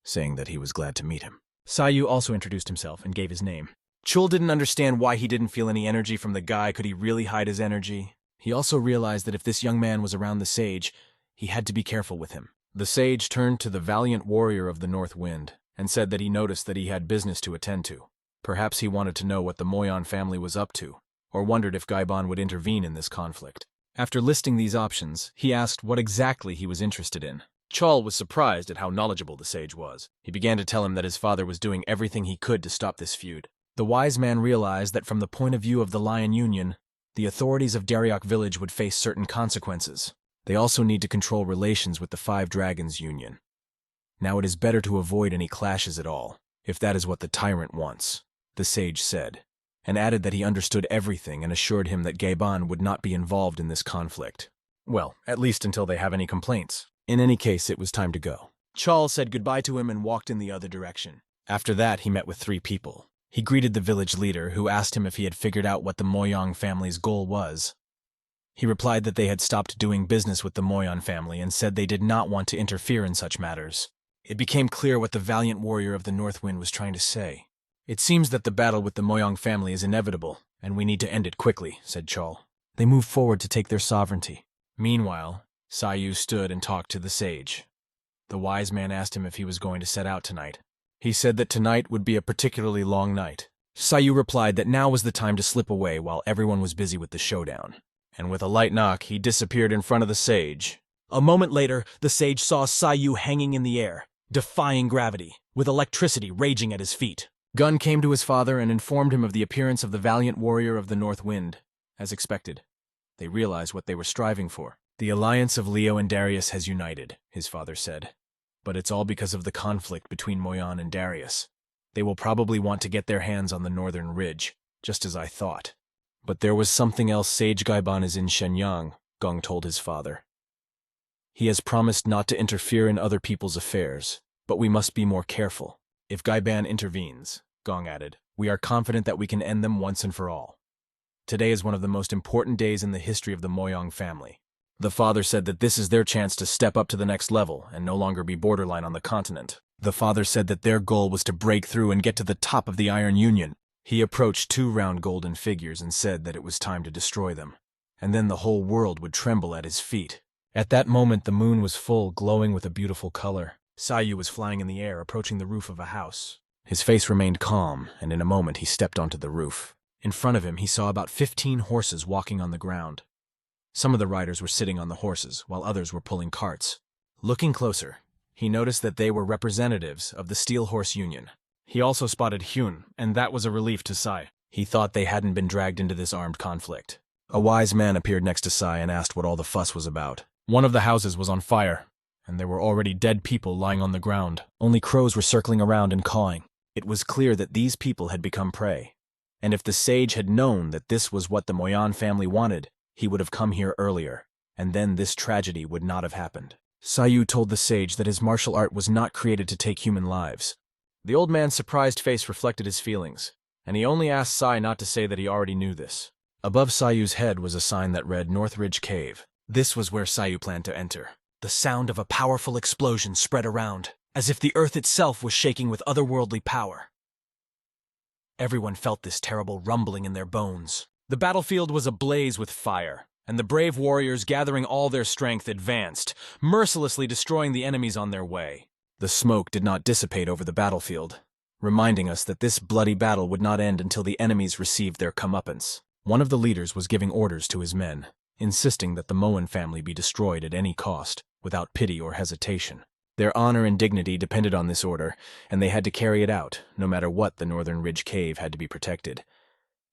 saying that he was glad to meet him. Sayu also introduced himself and gave his name. Chul didn't understand why he didn't feel any energy from the guy. Could he really hide his energy? He also realized that if this young man was around the sage, he had to be careful with him. The sage turned to the valiant warrior of the North Wind and said that he noticed that he had business to attend to. Perhaps he wanted to know what the Moyon family was up to, or wondered if Gaibon would intervene in this conflict. After listing these options, he asked what exactly he was interested in. Chul was surprised at how knowledgeable the sage was. He began to tell him that his father was doing everything he could to stop this feud. The wise man realized that from the point of view of the Lion Union, the authorities of Dariok Village would face certain consequences. They also need to control relations with the Five Dragons Union. Now it is better to avoid any clashes at all, if that is what the tyrant wants, the sage said, and added that he understood everything and assured him that Gaibon would not be involved in this conflict. Well, at least until they have any complaints. In any case, it was time to go. Chul said goodbye to him and walked in the other direction. After that, he met with 3 people. He greeted the village leader, who asked him if he had figured out what the Moyong family's goal was. He replied that they had stopped doing business with the Moyon family and said they did not want to interfere in such matters. It became clear what the valiant warrior of the North Wind was trying to say. It seems that the battle with the Moyong family is inevitable, and we need to end it quickly, said Chul. They moved forward to take their sovereignty. Meanwhile, Sayu stood and talked to the sage. The wise man asked him if he was going to set out tonight. He said that tonight would be a particularly long night. Sayu replied that now was the time to slip away while everyone was busy with the showdown. And with a light knock, he disappeared in front of the sage. A moment later, the sage saw Sayu hanging in the air, defying gravity, with electricity raging at his feet. Gun came to his father and informed him of the appearance of the valiant warrior of the North Wind. As expected, they realized what they were striving for. The alliance of Leo and Darius has united, his father said. But it's all because of the conflict between Moyon and Darius. They will probably want to get their hands on the northern ridge, just as I thought. But there was something else. Sage Gaibon is in Shenyang, Gong told his father. He has promised not to interfere in other people's affairs, but we must be more careful. If Gaibon intervenes, Gong added, we are confident that we can end them once and for all. Today is one of the most important days in the history of the Moyong family. The father said that this is their chance to step up to the next level and no longer be borderline on the continent. The father said that their goal was to break through and get to the top of the Iron Union. He approached 2 round golden figures and said that it was time to destroy them, and then the whole world would tremble at his feet. At that moment, the moon was full, glowing with a beautiful color. Sayu was flying in the air, approaching the roof of a house. His face remained calm, and in a moment he stepped onto the roof. In front of him, he saw about 15 horses walking on the ground. Some of the riders were sitting on the horses, while others were pulling carts. Looking closer, he noticed that they were representatives of the Steel Horse Union. He also spotted Hyun, and that was a relief to Sai. He thought they hadn't been dragged into this armed conflict. A wise man appeared next to Sai and asked what all the fuss was about. One of the houses was on fire, and there were already dead people lying on the ground. Only crows were circling around and cawing. It was clear that these people had become prey. And if the sage had known that this was what the Moyon family wanted, he would have come here earlier, and then this tragedy would not have happened. Sayu told the sage that his martial art was not created to take human lives. The old man's surprised face reflected his feelings, and he only asked Sai not to say that he already knew this. Above Sayu's head was a sign that read Northridge Cave. This was where Sayu planned to enter. The sound of a powerful explosion spread around, as if the earth itself was shaking with otherworldly power. Everyone felt this terrible rumbling in their bones. The battlefield was ablaze with fire, and the brave warriors, gathering all their strength, advanced, mercilessly destroying the enemies on their way. The smoke did not dissipate over the battlefield, reminding us that this bloody battle would not end until the enemies received their comeuppance. One of the leaders was giving orders to his men, insisting that the Moen family be destroyed at any cost, without pity or hesitation. Their honor and dignity depended on this order, and they had to carry it out, no matter what. The Northern Ridge Cave had to be protected,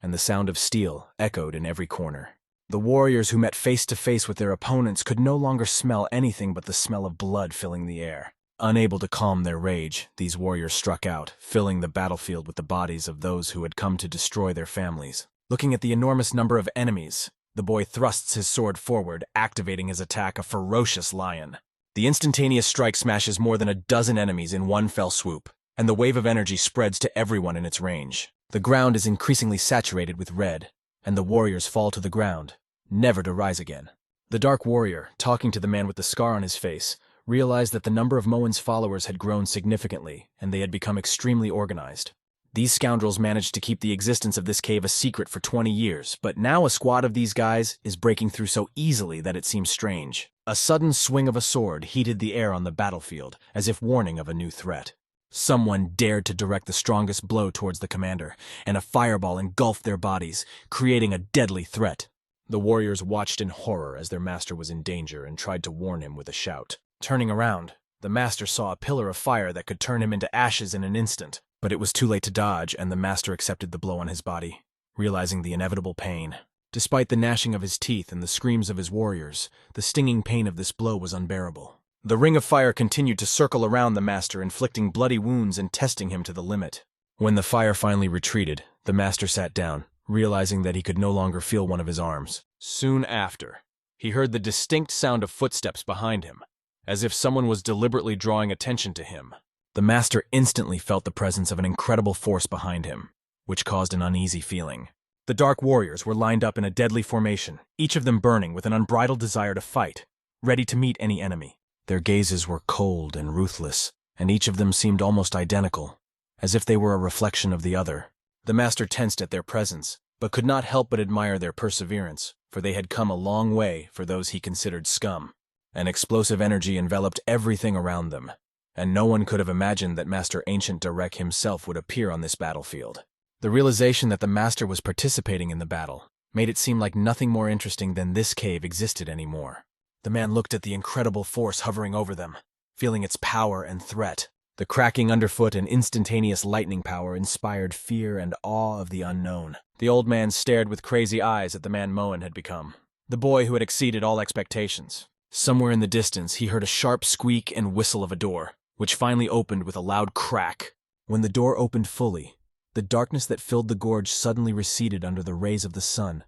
and the sound of steel echoed in every corner. The warriors who met face to face with their opponents could no longer smell anything but the smell of blood filling the air. Unable to calm their rage, these warriors struck out, filling the battlefield with the bodies of those who had come to destroy their families. Looking at the enormous number of enemies, the boy thrusts his sword forward, activating his attack, a ferocious lion. The instantaneous strike smashes more than a dozen enemies in one fell swoop, and the wave of energy spreads to everyone in its range. The ground is increasingly saturated with red, and the warriors fall to the ground, never to rise again. The Dark Warrior, talking to the man with the scar on his face, realized that the number of Moen's followers had grown significantly, and they had become extremely organized. These scoundrels managed to keep the existence of this cave a secret for 20 years, but now a squad of these guys is breaking through so easily that it seems strange. A sudden swing of a sword heated the air on the battlefield, as if warning of a new threat. Someone dared to direct the strongest blow towards the commander, and a fireball engulfed their bodies, creating a deadly threat. The warriors watched in horror as their master was in danger and tried to warn him with a shout. Turning around, the master saw a pillar of fire that could turn him into ashes in an instant. But it was too late to dodge, and the master accepted the blow on his body, realizing the inevitable pain. Despite the gnashing of his teeth and the screams of his warriors, the stinging pain of this blow was unbearable. The ring of fire continued to circle around the master, inflicting bloody wounds and testing him to the limit. When the fire finally retreated, the master sat down, realizing that he could no longer feel one of his arms. Soon after, he heard the distinct sound of footsteps behind him, as if someone was deliberately drawing attention to him. The master instantly felt the presence of an incredible force behind him, which caused an uneasy feeling. The Dark Warriors were lined up in a deadly formation, each of them burning with an unbridled desire to fight, ready to meet any enemy. Their gazes were cold and ruthless, and each of them seemed almost identical, as if they were a reflection of the other. The master tensed at their presence, but could not help but admire their perseverance, for they had come a long way for those he considered scum. An explosive energy enveloped everything around them, and no one could have imagined that Master Ancient Direct himself would appear on this battlefield. The realization that the master was participating in the battle made it seem like nothing more interesting than this cave existed anymore. The man looked at the incredible force hovering over them, feeling its power and threat. The cracking underfoot and instantaneous lightning power inspired fear and awe of the unknown. The old man stared with crazy eyes at the man Moen had become, the boy who had exceeded all expectations. Somewhere in the distance, he heard a sharp squeak and whistle of a door, which finally opened with a loud crack. When the door opened fully, the darkness that filled the gorge suddenly receded under the rays of the sun,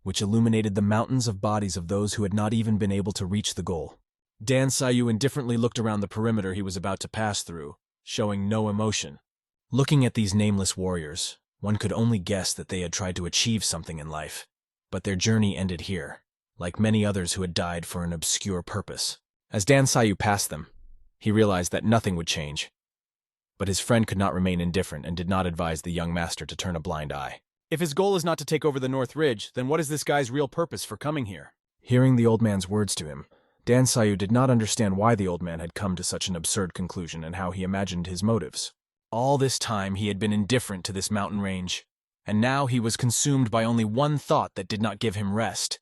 which illuminated the mountains of bodies of those who had not even been able to reach the goal. Dan Sayu indifferently looked around the perimeter he was about to pass through, showing no emotion. Looking at these nameless warriors, one could only guess that they had tried to achieve something in life, but their journey ended here, like many others who had died for an obscure purpose. As Dan Sayu passed them, he realized that nothing would change. But his friend could not remain indifferent and did not advise the young master to turn a blind eye. If his goal is not to take over the North Ridge, then what is this guy's real purpose for coming here? Hearing the old man's words to him, Dan Sayu did not understand why the old man had come to such an absurd conclusion and how he imagined his motives. All this time he had been indifferent to this mountain range, and now he was consumed by only one thought that did not give him rest.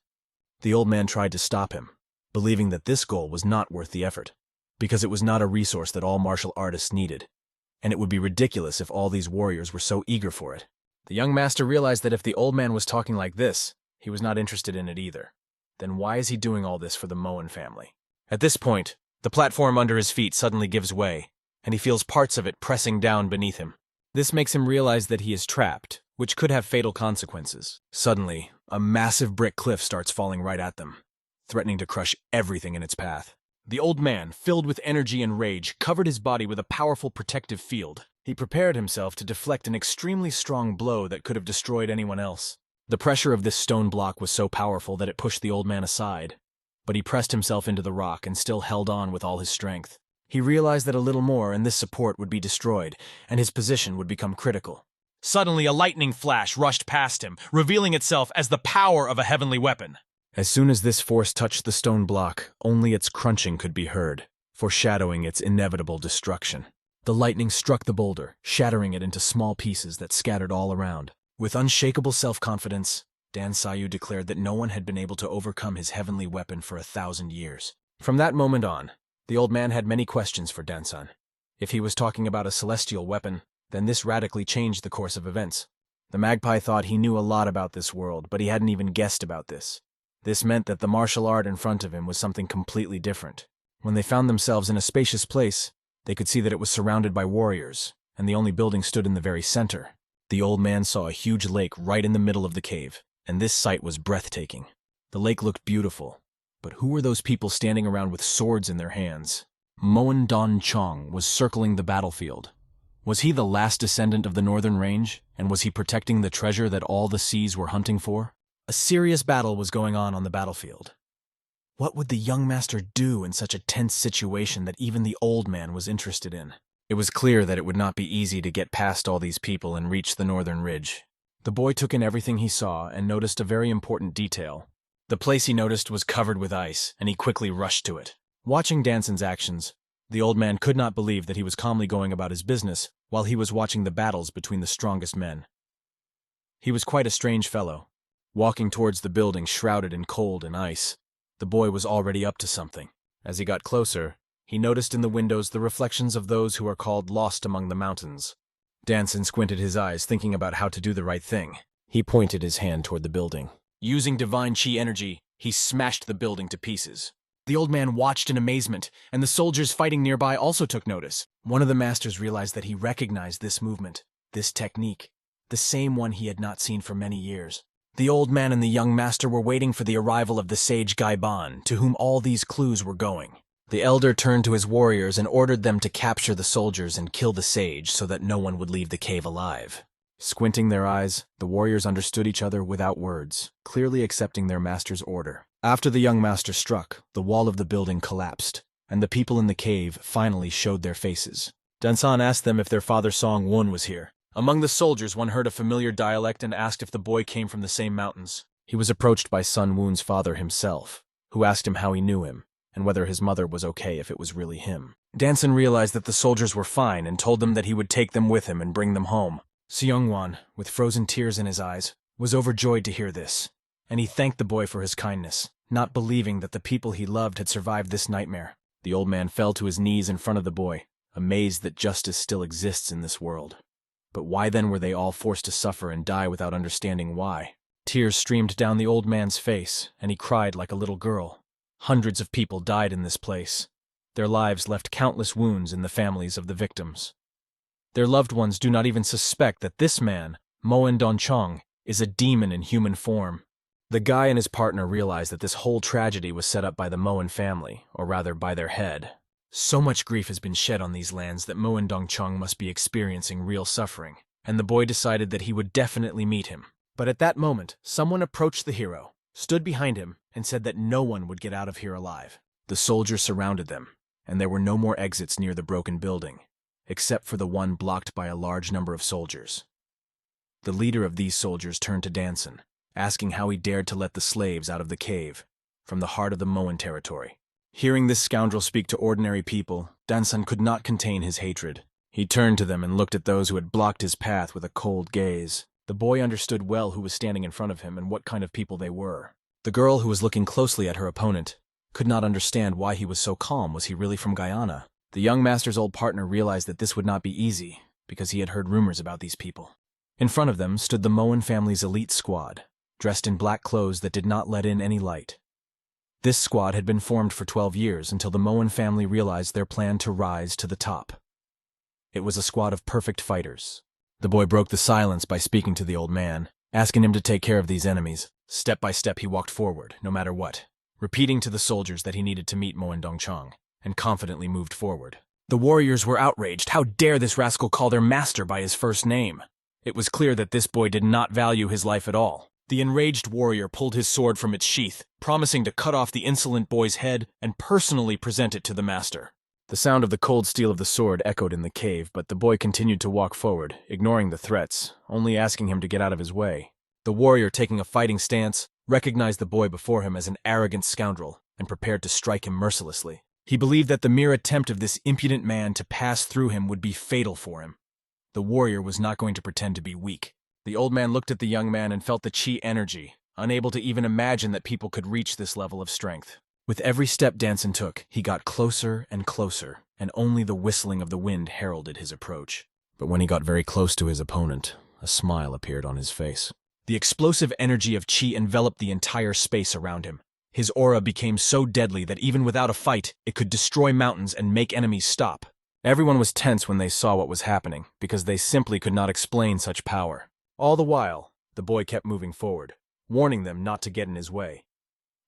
The old man tried to stop him, believing that this goal was not worth the effort, because it was not a resource that all martial artists needed, and it would be ridiculous if all these warriors were so eager for it. The young master realized that if the old man was talking like this, he was not interested in it either. Then why is he doing all this for the Moen family? At this point, the platform under his feet suddenly gives way, and he feels parts of it pressing down beneath him. This makes him realize that he is trapped, which could have fatal consequences. Suddenly, a massive brick cliff starts falling right at them, threatening to crush everything in its path. The old man, filled with energy and rage, covered his body with a powerful protective field. He prepared himself to deflect an extremely strong blow that could have destroyed anyone else. The pressure of this stone block was so powerful that it pushed the old man aside, but he pressed himself into the rock and still held on with all his strength. He realized that a little more and this support would be destroyed, and his position would become critical. Suddenly, a lightning flash rushed past him, revealing itself as the power of a heavenly weapon. As soon as this force touched the stone block, only its crunching could be heard, foreshadowing its inevitable destruction. The lightning struck the boulder, shattering it into small pieces that scattered all around. With unshakable self-confidence, Dan Sayu declared that no one had been able to overcome his heavenly weapon for 1,000 years. From that moment on, the old man had many questions for Dansan. If he was talking about a celestial weapon, then this radically changed the course of events. The magpie thought he knew a lot about this world, but he hadn't even guessed about this. This meant that the martial art in front of him was something completely different. When they found themselves in a spacious place, they could see that it was surrounded by warriors, and the only building stood in the very center. The old man saw a huge lake right in the middle of the cave, and this sight was breathtaking. The lake looked beautiful, but who were those people standing around with swords in their hands? Moen Don Chong was circling the battlefield. Was he the last descendant of the Northern Range, and was he protecting the treasure that all the seas were hunting for? A serious battle was going on the battlefield. What would the young master do in such a tense situation that even the old man was interested in? It was clear that it would not be easy to get past all these people and reach the northern ridge. The boy took in everything he saw and noticed a very important detail. The place he noticed was covered with ice, and he quickly rushed to it. Watching Danson's actions, the old man could not believe that he was calmly going about his business while he was watching the battles between the strongest men. He was quite a strange fellow, walking towards the building shrouded in cold and ice. The boy was already up to something. As he got closer, he noticed in the windows the reflections of those who are called lost among the mountains. Danson squinted his eyes, thinking about how to do the right thing. He pointed his hand toward the building. Using divine chi energy, he smashed the building to pieces. The old man watched in amazement, and the soldiers fighting nearby also took notice. One of the masters realized that he recognized this movement, this technique, the same one he had not seen for many years. The old man and the young master were waiting for the arrival of the sage Gaiban, to whom all these clues were going. The elder turned to his warriors and ordered them to capture the soldiers and kill the sage so that no one would leave the cave alive. Squinting their eyes, the warriors understood each other without words, clearly accepting their master's order. After the young master struck, the wall of the building collapsed, and the people in the cave finally showed their faces. Dansan asked them if their father Song Won was here. Among the soldiers, one heard a familiar dialect and asked if the boy came from the same mountains. He was approached by Sun Woon's father himself, who asked him how he knew him, and whether his mother was okay if it was really him. Danson realized that the soldiers were fine and told them that he would take them with him and bring them home. Seongwon, with frozen tears in his eyes, was overjoyed to hear this, and he thanked the boy for his kindness, not believing that the people he loved had survived this nightmare. The old man fell to his knees in front of the boy, amazed that justice still exists in this world. But why then were they all forced to suffer and die without understanding why? Tears streamed down the old man's face, and he cried like a little girl. Hundreds of people died in this place. Their lives left countless wounds in the families of the victims. Their loved ones do not even suspect that this man, Moen Donchong, is a demon in human form. The guy and his partner realized that this whole tragedy was set up by the Moen family, or rather by their head. So much grief has been shed on these lands that Moen Dongchong must be experiencing real suffering, and the boy decided that he would definitely meet him. But at that moment, someone approached the hero, stood behind him, and said that no one would get out of here alive. The soldiers surrounded them, and there were no more exits near the broken building, except for the one blocked by a large number of soldiers. The leader of these soldiers turned to Danson, asking how he dared to let the slaves out of the cave, from the heart of the Moen territory. Hearing this scoundrel speak to ordinary people, Danson could not contain his hatred. He turned to them and looked at those who had blocked his path with a cold gaze. The boy understood well who was standing in front of him and what kind of people they were. The girl, who was looking closely at her opponent, could not understand why he was so calm. Was he really from Guyana? The young master's old partner realized that this would not be easy, because he had heard rumors about these people. In front of them stood the Moen family's elite squad, dressed in black clothes that did not let in any light. This squad had been formed for 12 years until the Moen family realized their plan to rise to the top. It was a squad of perfect fighters. The boy broke the silence by speaking to the old man, asking him to take care of these enemies. Step by step he walked forward, no matter what, repeating to the soldiers that he needed to meet Moen Dongchong, and confidently moved forward. The warriors were outraged. How dare this rascal call their master by his first name? It was clear that this boy did not value his life at all. The enraged warrior pulled his sword from its sheath, promising to cut off the insolent boy's head and personally present it to the master. The sound of the cold steel of the sword echoed in the cave, but the boy continued to walk forward, ignoring the threats, only asking him to get out of his way. The warrior, taking a fighting stance, recognized the boy before him as an arrogant scoundrel and prepared to strike him mercilessly. He believed that the mere attempt of this impudent man to pass through him would be fatal for him. The warrior was not going to pretend to be weak. The old man looked at the young man and felt the chi energy, unable to even imagine that people could reach this level of strength. With every step Danson took, he got closer and closer, and only the whistling of the wind heralded his approach. But when he got very close to his opponent, a smile appeared on his face. The explosive energy of chi enveloped the entire space around him. His aura became so deadly that even without a fight, it could destroy mountains and make enemies stop. Everyone was tense when they saw what was happening, because they simply could not explain such power. All the while, the boy kept moving forward, warning them not to get in his way.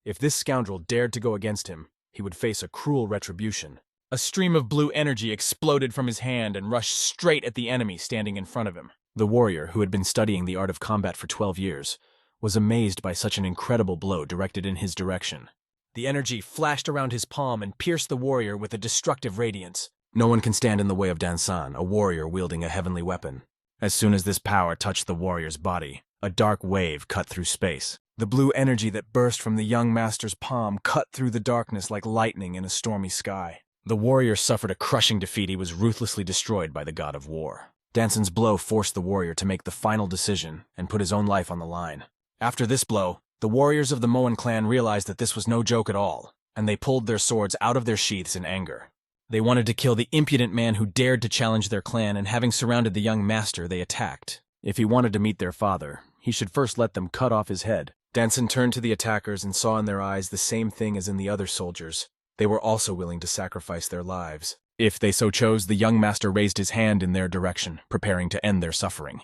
If this scoundrel dared to go against him, he would face a cruel retribution. A stream of blue energy exploded from his hand and rushed straight at the enemy standing in front of him. The warrior, who had been studying the art of combat for 12 years, was amazed by such an incredible blow directed in his direction. The energy flashed around his palm and pierced the warrior with a destructive radiance. No one can stand in the way of Dansan, a warrior wielding a heavenly weapon. As soon as this power touched the warrior's body, a dark wave cut through space. The blue energy that burst from the young master's palm cut through the darkness like lightning in a stormy sky. The warrior suffered a crushing defeat. He was ruthlessly destroyed by the god of war. Dansan's blow forced the warrior to make the final decision and put his own life on the line. After this blow, the warriors of the Moan clan realized that this was no joke at all, and they pulled their swords out of their sheaths in anger. They wanted to kill the impudent man who dared to challenge their clan, and having surrounded the young master, they attacked. If he wanted to meet their father, he should first let them cut off his head. Dansan turned to the attackers and saw in their eyes the same thing as in the other soldiers. They were also willing to sacrifice their lives. If they so chose, the young master raised his hand in their direction, preparing to end their suffering.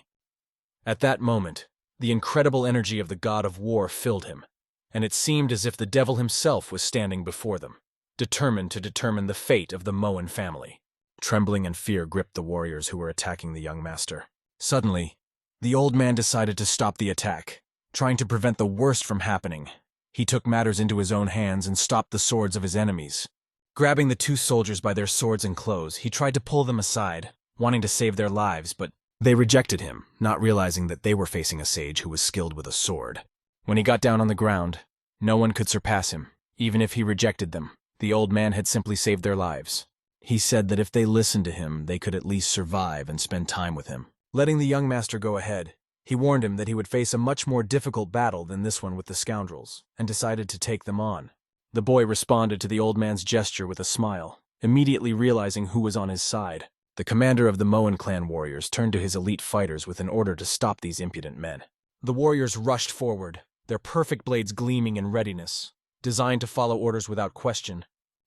At that moment, the incredible energy of the god of war filled him, and it seemed as if the devil himself was standing before them, determined to determine the fate of the Moan family. Trembling and fear gripped the warriors who were attacking the young master. Suddenly, the old man decided to stop the attack, trying to prevent the worst from happening. He took matters into his own hands and stopped the swords of his enemies. Grabbing the two soldiers by their swords and clothes, he tried to pull them aside, wanting to save their lives, but they rejected him, not realizing that they were facing a sage who was skilled with a sword. When he got down on the ground, no one could surpass him, even if he rejected them. The old man had simply saved their lives. He said that if they listened to him, they could at least survive and spend time with him. Letting the young master go ahead, he warned him that he would face a much more difficult battle than this one with the scoundrels, and decided to take them on. The boy responded to the old man's gesture with a smile, immediately realizing who was on his side. The commander of the Moan clan warriors turned to his elite fighters with an order to stop these impudent men. The warriors rushed forward, their perfect blades gleaming in readiness, designed to follow orders without question.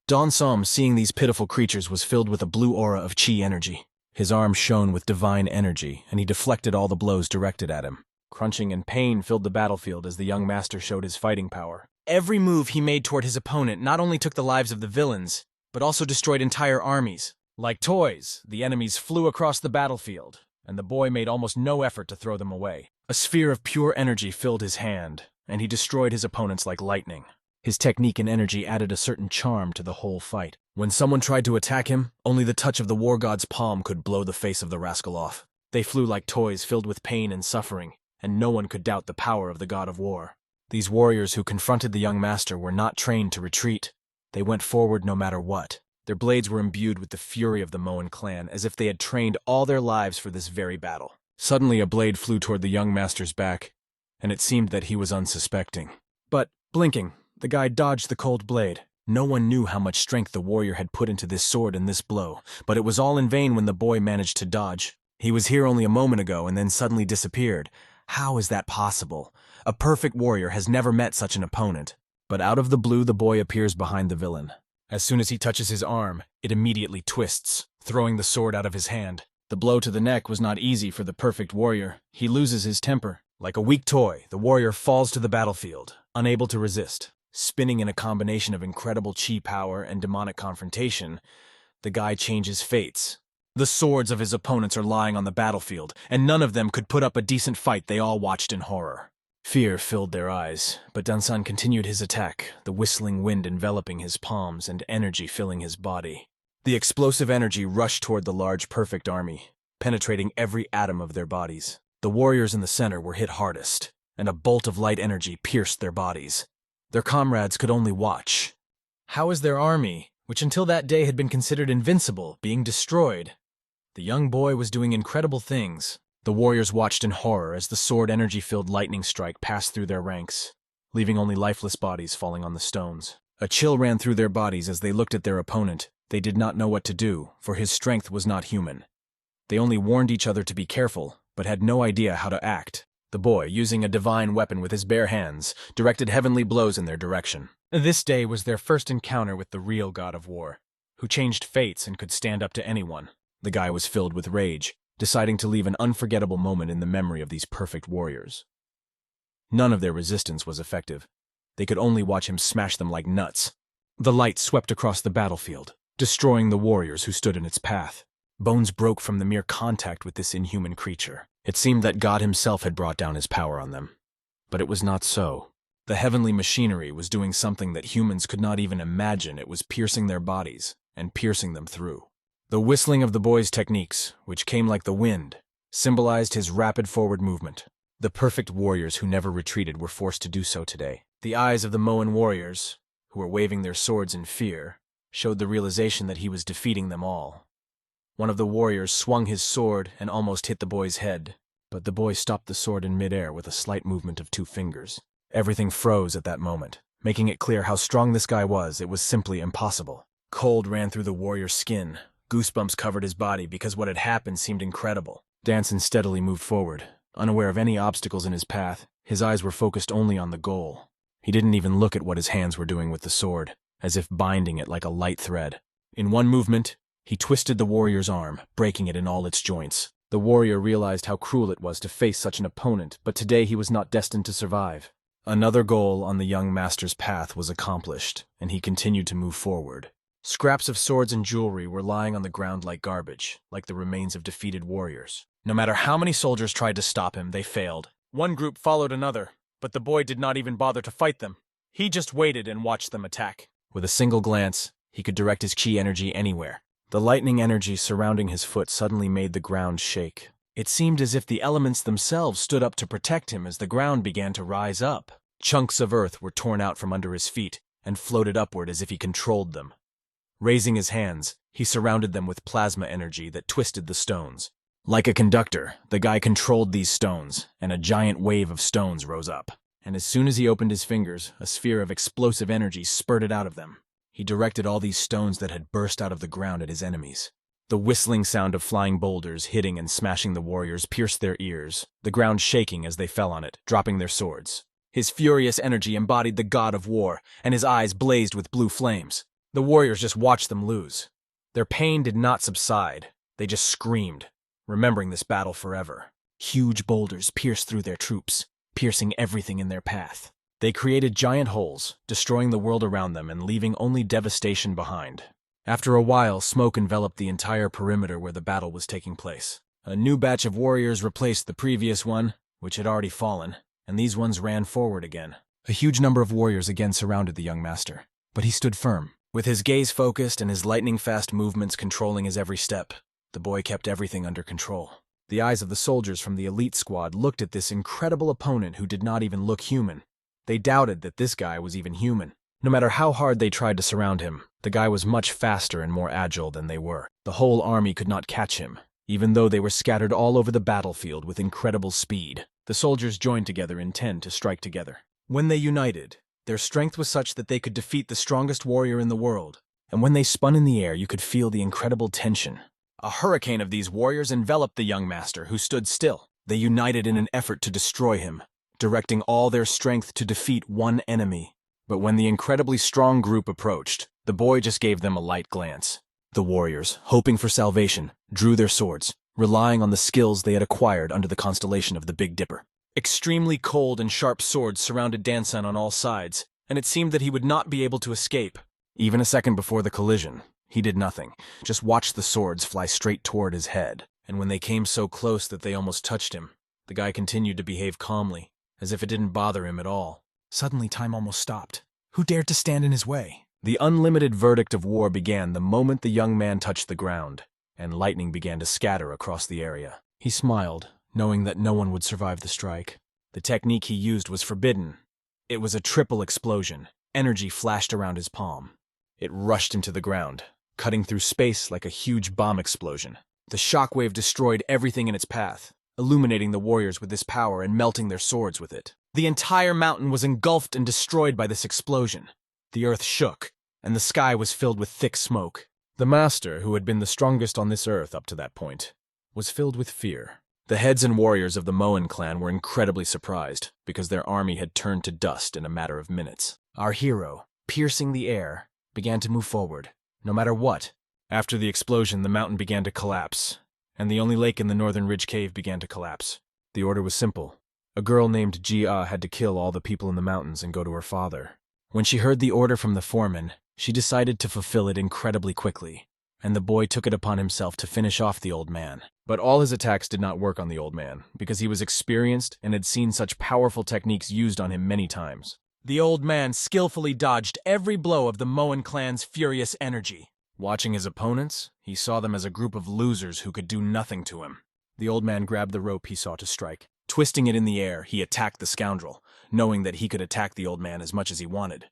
Don Som, seeing these pitiful creatures, was filled with a blue aura of chi energy. His arm shone with divine energy, and he deflected all the blows directed at him. Crunching and pain filled the battlefield as the young master showed his fighting power. Every move he made toward his opponent not only took the lives of the villains, but also destroyed entire armies. Like toys, the enemies flew across the battlefield, and the boy made almost no effort to throw them away. A sphere of pure energy filled his hand, and he destroyed his opponents like lightning. His technique and energy added a certain charm to the whole fight. When someone tried to attack him, only the touch of the war god's palm could blow the face of the rascal off. They flew like toys filled with pain and suffering, and no one could doubt the power of the god of war. These warriors who confronted the young master were not trained to retreat. They went forward no matter what. Their blades were imbued with the fury of the Moan clan, as if they had trained all their lives for this very battle. Suddenly a blade flew toward the young master's back, and it seemed that he was unsuspecting. But, blinking, the guy dodged the cold blade. No one knew how much strength the warrior had put into this sword and this blow, but it was all in vain when the boy managed to dodge. He was here only a moment ago and then suddenly disappeared. How is that possible? A perfect warrior has never met such an opponent. But out of the blue, the boy appears behind the villain. As soon as he touches his arm, it immediately twists, throwing the sword out of his hand. The blow to the neck was not easy for the perfect warrior. He loses his temper. Like a weak toy, the warrior falls to the battlefield, unable to resist. Spinning in a combination of incredible chi power and demonic confrontation, the guy changes fates. The swords of his opponents are lying on the battlefield, and none of them could put up a decent fight. They all watched in horror. Fear filled their eyes, but Dansan continued his attack, the whistling wind enveloping his palms and energy filling his body. The explosive energy rushed toward the large perfect army, penetrating every atom of their bodies. The warriors in the center were hit hardest, and a bolt of light energy pierced their bodies. Their comrades could only watch. How is their army, which until that day had been considered invincible, being destroyed? The young boy was doing incredible things. The warriors watched in horror as the sword energy-filled lightning strike passed through their ranks, leaving only lifeless bodies falling on the stones. A chill ran through their bodies as they looked at their opponent. They did not know what to do, for his strength was not human. They only warned each other to be careful, but had no idea how to act. The boy, using a divine weapon with his bare hands, directed heavenly blows in their direction. This day was their first encounter with the real god of war, who changed fates and could stand up to anyone. The guy was filled with rage, deciding to leave an unforgettable moment in the memory of these perfect warriors. None of their resistance was effective. They could only watch him smash them like nuts. The light swept across the battlefield, destroying the warriors who stood in its path. Bones broke from the mere contact with this inhuman creature. It seemed that God himself had brought down his power on them. But it was not so. The heavenly machinery was doing something that humans could not even imagine. It was piercing their bodies and piercing them through. The whistling of the boy's techniques, which came like the wind, symbolized his rapid forward movement. The perfect warriors who never retreated were forced to do so today. The eyes of the Moan warriors, who were waving their swords in fear, showed the realization that he was defeating them all. One of the warriors swung his sword and almost hit the boy's head, but the boy stopped the sword in midair with a slight movement of 2 fingers. Everything froze at that moment, making it clear how strong this guy was. It was simply impossible. Cold ran through the warrior's skin. Goosebumps covered his body because what had happened seemed incredible. Danson steadily moved forward, unaware of any obstacles in his path. His eyes were focused only on the goal. He didn't even look at what his hands were doing with the sword, as if binding it like a light thread. In one movement, he twisted the warrior's arm, breaking it in all its joints. The warrior realized how cruel it was to face such an opponent, but today he was not destined to survive. Another goal on the young master's path was accomplished, and he continued to move forward. Scraps of swords and jewelry were lying on the ground like garbage, like the remains of defeated warriors. No matter how many soldiers tried to stop him, they failed. One group followed another, but the boy did not even bother to fight them. He just waited and watched them attack. With a single glance, he could direct his chi energy anywhere. The lightning energy surrounding his foot suddenly made the ground shake. It seemed as if the elements themselves stood up to protect him as the ground began to rise up. Chunks of earth were torn out from under his feet and floated upward as if he controlled them. Raising his hands, he surrounded them with plasma energy that twisted the stones. Like a conductor, the guy controlled these stones, and a giant wave of stones rose up. And as soon as he opened his fingers, a sphere of explosive energy spurted out of them. He directed all these stones that had burst out of the ground at his enemies. The whistling sound of flying boulders hitting and smashing the warriors pierced their ears, the ground shaking as they fell on it, dropping their swords. His furious energy embodied the god of war, and his eyes blazed with blue flames. The warriors just watched them lose. Their pain did not subside. They just screamed, remembering this battle forever. Huge boulders pierced through their troops, piercing everything in their path. They created giant holes, destroying the world around them and leaving only devastation behind. After a while, smoke enveloped the entire perimeter where the battle was taking place. A new batch of warriors replaced the previous one, which had already fallen, and these ones ran forward again. A huge number of warriors again surrounded the young master, but he stood firm. With his gaze focused and his lightning-fast movements controlling his every step, the boy kept everything under control. The eyes of the soldiers from the elite squad looked at this incredible opponent who did not even look human. They doubted that this guy was even human. No matter how hard they tried to surround him, the guy was much faster and more agile than they were. The whole army could not catch him, even though they were scattered all over the battlefield with incredible speed. The soldiers joined together in 10 to strike together. When they united, their strength was such that they could defeat the strongest warrior in the world. And when they spun in the air, you could feel the incredible tension. A hurricane of these warriors enveloped the young master, who stood still. They united in an effort to destroy him, directing all their strength to defeat one enemy. But when the incredibly strong group approached, the boy just gave them a light glance. The warriors, hoping for salvation, drew their swords, relying on the skills they had acquired under the constellation of the Big Dipper. Extremely cold and sharp swords surrounded Danson on all sides, and it seemed that he would not be able to escape. Even a second before the collision, he did nothing, just watched the swords fly straight toward his head. And when they came so close that they almost touched him, the guy continued to behave calmly, as if it didn't bother him at all. Suddenly, time almost stopped. Who dared to stand in his way? The unlimited verdict of war began the moment the young man touched the ground, and lightning began to scatter across the area. He smiled, knowing that no one would survive the strike. The technique he used was forbidden. It was a triple explosion. Energy flashed around his palm. It rushed him to the ground, cutting through space like a huge bomb explosion. The shockwave destroyed everything in its path, illuminating the warriors with this power and melting their swords with it. The entire mountain was engulfed and destroyed by this explosion. The earth shook, and the sky was filled with thick smoke. The master, who had been the strongest on this earth up to that point, was filled with fear. The heads and warriors of the Moan clan were incredibly surprised, because their army had turned to dust in a matter of minutes. Our hero, piercing the air, began to move forward, no matter what. After the explosion, the mountain began to collapse, and the only lake in the northern ridge cave began to collapse. The order was simple. A girl named Jia had to kill all the people in the mountains and go to her father. When she heard the order from the foreman, she decided to fulfill it incredibly quickly, and the boy took it upon himself to finish off the old man. But all his attacks did not work on the old man, because he was experienced and had seen such powerful techniques used on him many times. The old man skillfully dodged every blow of the Moan clan's furious energy. Watching his opponents, he saw them as a group of losers who could do nothing to him. The old man grabbed the rope he sought to strike. Twisting it in the air, he attacked the scoundrel, knowing that he could attack the old man as much as he wanted.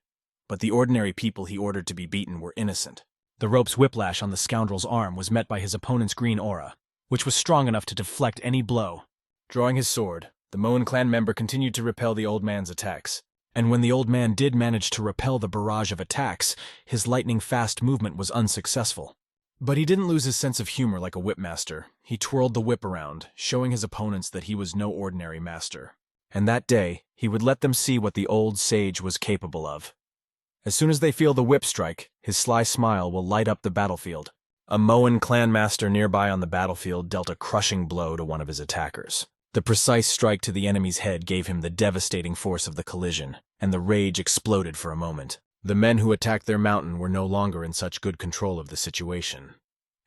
But the ordinary people he ordered to be beaten were innocent. The rope's whiplash on the scoundrel's arm was met by his opponent's green aura, which was strong enough to deflect any blow. Drawing his sword, the Moan clan member continued to repel the old man's attacks. And when the old man did manage to repel the barrage of attacks, his lightning-fast movement was unsuccessful. But he didn't lose his sense of humor like a whipmaster. He twirled the whip around, showing his opponents that he was no ordinary master. And that day, he would let them see what the old sage was capable of. As soon as they feel the whip strike, his sly smile will light up the battlefield. A Moan clan master nearby on the battlefield dealt a crushing blow to one of his attackers. The precise strike to the enemy's head gave him the devastating force of the collision, and the rage exploded for a moment. The men who attacked their mountain were no longer in such good control of the situation,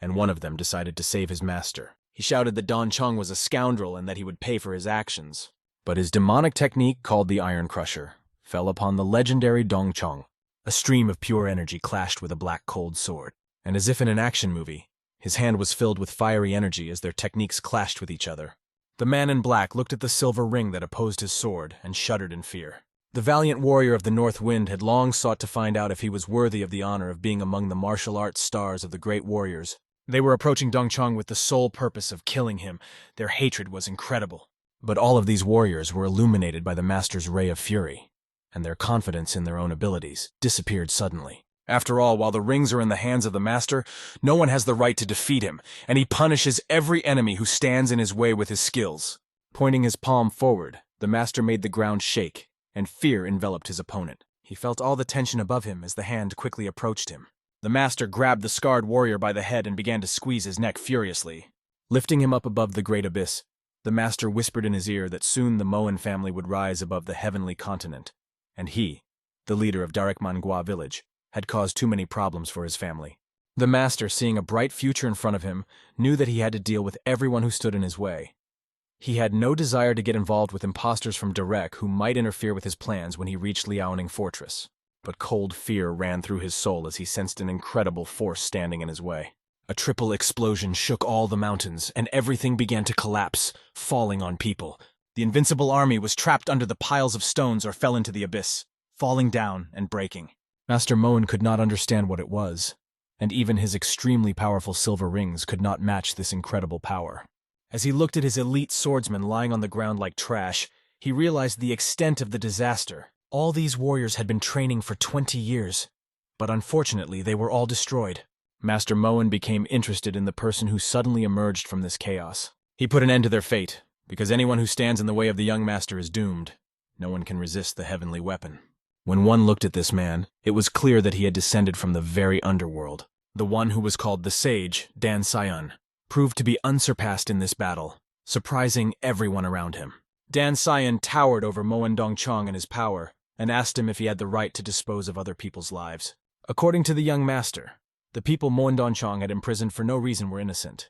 and one of them decided to save his master. He shouted that Don Chung was a scoundrel and that he would pay for his actions. But his demonic technique, called the Iron Crusher, fell upon the legendary Dong Chung. A stream of pure energy clashed with a black cold sword, and as if in an action movie, his hand was filled with fiery energy as their techniques clashed with each other. The man in black looked at the silver ring that opposed his sword and shuddered in fear. The valiant warrior of the North Wind had long sought to find out if he was worthy of the honor of being among the martial arts stars of the great warriors. They were approaching Dong Chung with the sole purpose of killing him. Their hatred was incredible. But all of these warriors were illuminated by the master's ray of fury, and their confidence in their own abilities disappeared suddenly. After all, while the rings are in the hands of the master, no one has the right to defeat him, and he punishes every enemy who stands in his way with his skills. Pointing his palm forward, the master made the ground shake, and fear enveloped his opponent. He felt all the tension above him as the hand quickly approached him. The master grabbed the scarred warrior by the head and began to squeeze his neck furiously. Lifting him up above the great abyss, the master whispered in his ear that soon the Moan family would rise above the heavenly continent, and he, the leader of Darek Manhwa village, had caused too many problems for his family. The master, seeing a bright future in front of him, knew that he had to deal with everyone who stood in his way. He had no desire to get involved with imposters from Darek who might interfere with his plans when he reached Liaoning Fortress. But cold fear ran through his soul as he sensed an incredible force standing in his way. A triple explosion shook all the mountains, and everything began to collapse, falling on people. The invincible army was trapped under the piles of stones or fell into the abyss, falling down and breaking. Master Moan could not understand what it was, and even his extremely powerful silver rings could not match this incredible power. As he looked at his elite swordsmen lying on the ground like trash, he realized the extent of the disaster. All these warriors had been training for 20 years, but unfortunately they were all destroyed. Master Moan became interested in the person who suddenly emerged from this chaos. He put an end to their fate, because anyone who stands in the way of the young master is doomed. No one can resist the heavenly weapon. When one looked at this man, it was clear that he had descended from the very underworld. The one who was called the Sage, Dan Sion, proved to be unsurpassed in this battle, surprising everyone around him. Dan Sion towered over Moan Dongchong in his power, and asked him if he had the right to dispose of other people's lives. According to the young master, the people Moan Dongchong had imprisoned for no reason were innocent.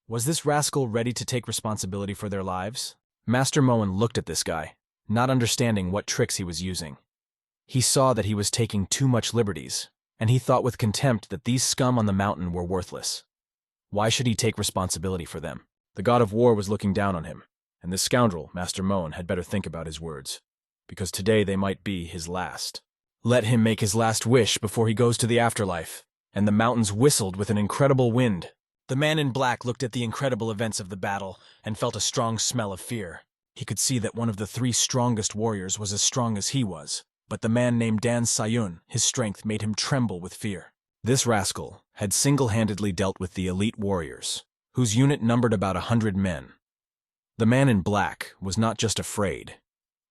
Was this rascal ready to take responsibility for their lives? Master Moan looked at this guy, not understanding what tricks he was using. He saw that he was taking too much liberties, and he thought with contempt that these scum on the mountain were worthless. Why should he take responsibility for them? The god of war was looking down on him, and this scoundrel, Master Moan, had better think about his words, because today they might be his last. Let him make his last wish before he goes to the afterlife. And the mountains whistled with an incredible wind. The man in black looked at the incredible events of the battle and felt a strong smell of fear. He could see that one of the 3 strongest warriors was as strong as he was, but the man named Dan Sayun, his strength made him tremble with fear. This rascal had single-handedly dealt with the elite warriors, whose unit numbered about 100 men. The man in black was not just afraid.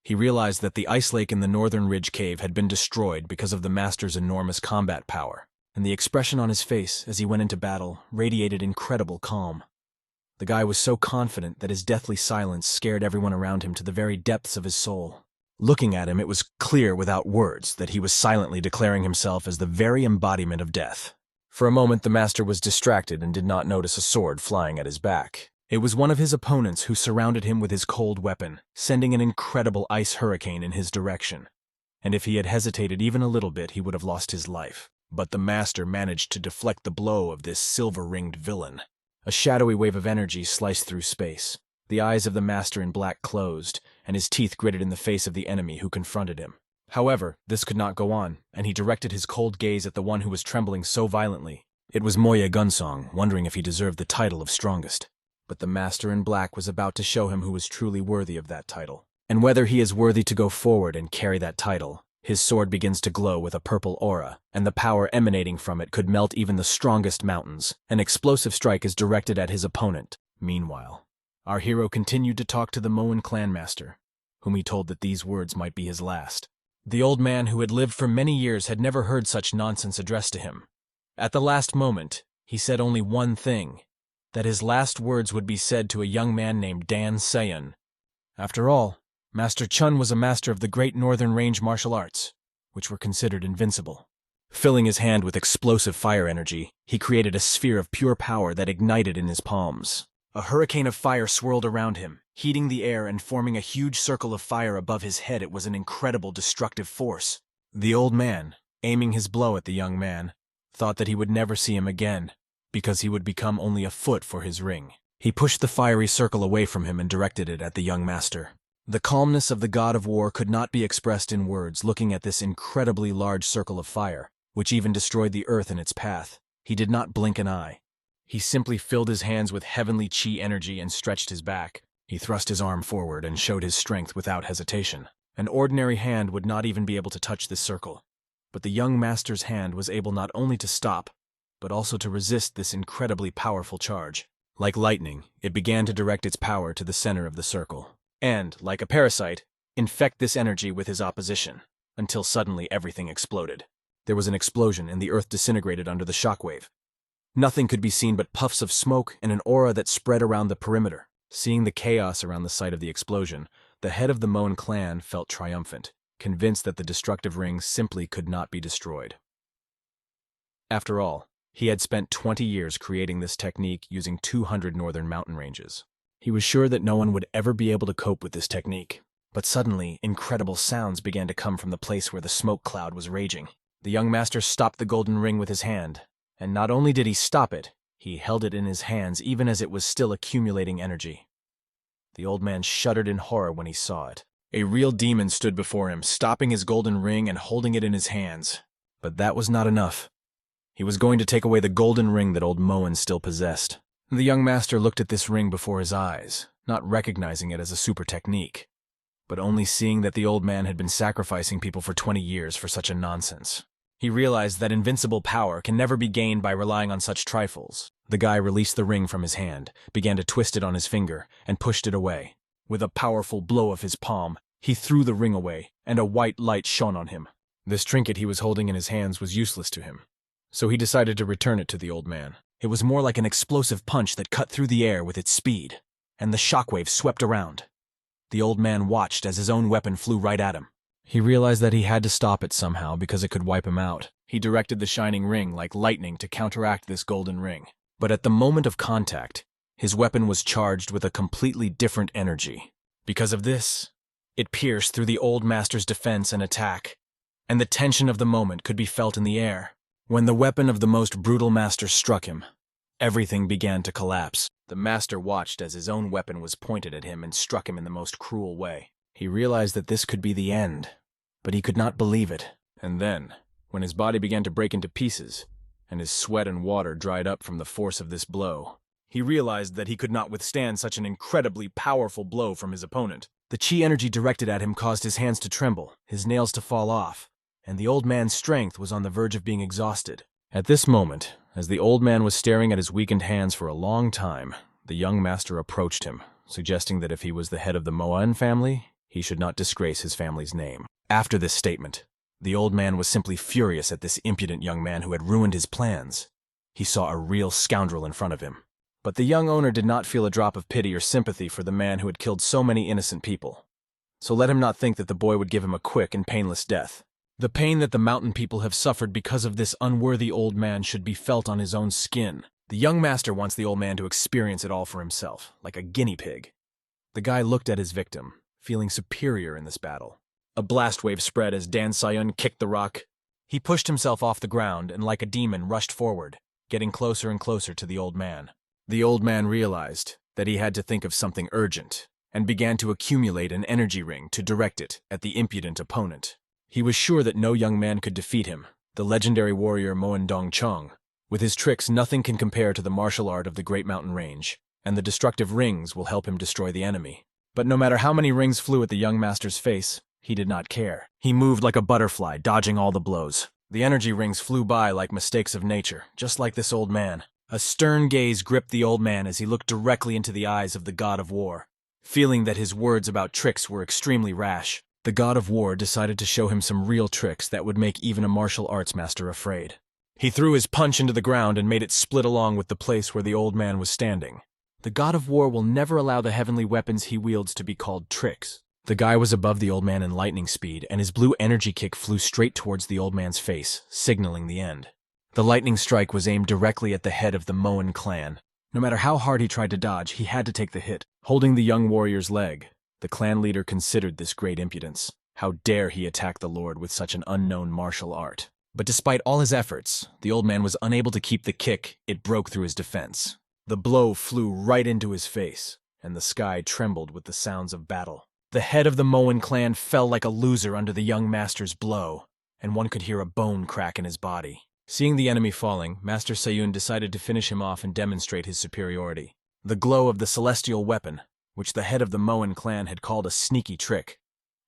He realized that the ice lake in the northern ridge cave had been destroyed because of the master's enormous combat power, and the expression on his face as he went into battle radiated incredible calm. The guy was so confident that his deathly silence scared everyone around him to the very depths of his soul. Looking at him, it was clear without words that he was silently declaring himself as the very embodiment of death. For a moment, the master was distracted and did not notice a sword flying at his back. It was one of his opponents who surrounded him with his cold weapon, sending an incredible ice hurricane in his direction. And if he had hesitated even a little bit, he would have lost his life. But the master managed to deflect the blow of this silver-ringed villain. A shadowy wave of energy sliced through space. The eyes of the master in black closed, and his teeth gritted in the face of the enemy who confronted him. However, this could not go on, and he directed his cold gaze at the one who was trembling so violently. It was Moye Gunsong, wondering if he deserved the title of strongest. But the master in black was about to show him who was truly worthy of that title. And whether he is worthy to go forward and carry that title, his sword begins to glow with a purple aura, and the power emanating from it could melt even the strongest mountains. An explosive strike is directed at his opponent. Meanwhile, our hero continued to talk to the Moan clan master, whom he told that these words might be his last. The old man who had lived for many years had never heard such nonsense addressed to him. At the last moment, he said only one thing, that his last words would be said to a young man named Dan Seyon. After all, Master Chun was a master of the great Northern Range martial arts, which were considered invincible. Filling his hand with explosive fire energy, he created a sphere of pure power that ignited in his palms. A hurricane of fire swirled around him, heating the air and forming a huge circle of fire above his head. It was an incredible destructive force. The old man, aiming his blow at the young man, thought that he would never see him again, because he would become only a foot for his ring. He pushed the fiery circle away from him and directed it at the young master. The calmness of the god of war could not be expressed in words. Looking at this incredibly large circle of fire, which even destroyed the earth in its path, he did not blink an eye. He simply filled his hands with heavenly chi energy and stretched his back. He thrust his arm forward and showed his strength without hesitation. An ordinary hand would not even be able to touch this circle. But the young master's hand was able not only to stop, but also to resist this incredibly powerful charge. Like lightning, it began to direct its power to the center of the circle, and, like a parasite, infect this energy with his opposition, until suddenly everything exploded. There was an explosion and the earth disintegrated under the shockwave. Nothing could be seen but puffs of smoke and an aura that spread around the perimeter. Seeing the chaos around the site of the explosion, the head of the Moan clan felt triumphant, convinced that the destructive ring simply could not be destroyed. After all, he had spent 20 years creating this technique using 200 northern mountain ranges. He was sure that no one would ever be able to cope with this technique. But suddenly, incredible sounds began to come from the place where the smoke cloud was raging. The young master stopped the golden ring with his hand, and not only did he stop it, he held it in his hands even as it was still accumulating energy. The old man shuddered in horror when he saw it. A real demon stood before him, stopping his golden ring and holding it in his hands. But that was not enough. He was going to take away the golden ring that old Moen still possessed. The young master looked at this ring before his eyes, not recognizing it as a super technique, but only seeing that the old man had been sacrificing people for 20 years for such a nonsense. He realized that invincible power can never be gained by relying on such trifles. The guy released the ring from his hand, began to twist it on his finger, and pushed it away. With a powerful blow of his palm, he threw the ring away, and a white light shone on him. This trinket he was holding in his hands was useless to him, so he decided to return it to the old man. It was more like an explosive punch that cut through the air with its speed, and the shockwave swept around. The old man watched as his own weapon flew right at him. He realized that he had to stop it somehow because it could wipe him out. He directed the shining ring like lightning to counteract this golden ring. But at the moment of contact, his weapon was charged with a completely different energy. Because of this, it pierced through the old master's defense and attack, and the tension of the moment could be felt in the air. When the weapon of the most brutal master struck him, everything began to collapse. The master watched as his own weapon was pointed at him and struck him in the most cruel way. He realized that this could be the end, but he could not believe it. And then, when his body began to break into pieces, and his sweat and water dried up from the force of this blow, he realized that he could not withstand such an incredibly powerful blow from his opponent. The chi energy directed at him caused his hands to tremble, his nails to fall off, and the old man's strength was on the verge of being exhausted. At this moment, as the old man was staring at his weakened hands for a long time, the young master approached him, suggesting that if he was the head of the Moan family, he should not disgrace his family's name. After this statement, the old man was simply furious at this impudent young man who had ruined his plans. He saw a real scoundrel in front of him. But the young owner did not feel a drop of pity or sympathy for the man who had killed so many innocent people. So let him not think that the boy would give him a quick and painless death. The pain that the mountain people have suffered because of this unworthy old man should be felt on his own skin. The young master wants the old man to experience it all for himself, like a guinea pig. The guy looked at his victim, feeling superior in this battle. A blast wave spread as Dan Sayun kicked the rock. He pushed himself off the ground and like a demon rushed forward, getting closer and closer to the old man. The old man realized that he had to think of something urgent and began to accumulate an energy ring to direct it at the impudent opponent. He was sure that no young man could defeat him, the legendary warrior Moen Dong Chong. With his tricks, nothing can compare to the martial art of the Great Mountain Range, and the destructive rings will help him destroy the enemy. But no matter how many rings flew at the young master's face, he did not care. He moved like a butterfly, dodging all the blows. The energy rings flew by like mistakes of nature, just like this old man. A stern gaze gripped the old man as he looked directly into the eyes of the god of war. Feeling that his words about tricks were extremely rash, the god of war decided to show him some real tricks that would make even a martial arts master afraid. He threw his punch into the ground and made it split along with the place where the old man was standing. The god of war will never allow the heavenly weapons he wields to be called tricks. The guy was above the old man in lightning speed, and his blue energy kick flew straight towards the old man's face, signaling the end. The lightning strike was aimed directly at the head of the Moen clan. No matter how hard he tried to dodge, he had to take the hit. Holding the young warrior's leg, the clan leader considered this great impudence. How dare he attack the lord with such an unknown martial art? But despite all his efforts, the old man was unable to keep the kick. It broke through his defense. The blow flew right into his face, and the sky trembled with the sounds of battle. The head of the Moen clan fell like a loser under the young master's blow, and one could hear a bone crack in his body. Seeing the enemy falling, Master Sayun decided to finish him off and demonstrate his superiority. The glow of the celestial weapon, which the head of the Moen clan had called a sneaky trick,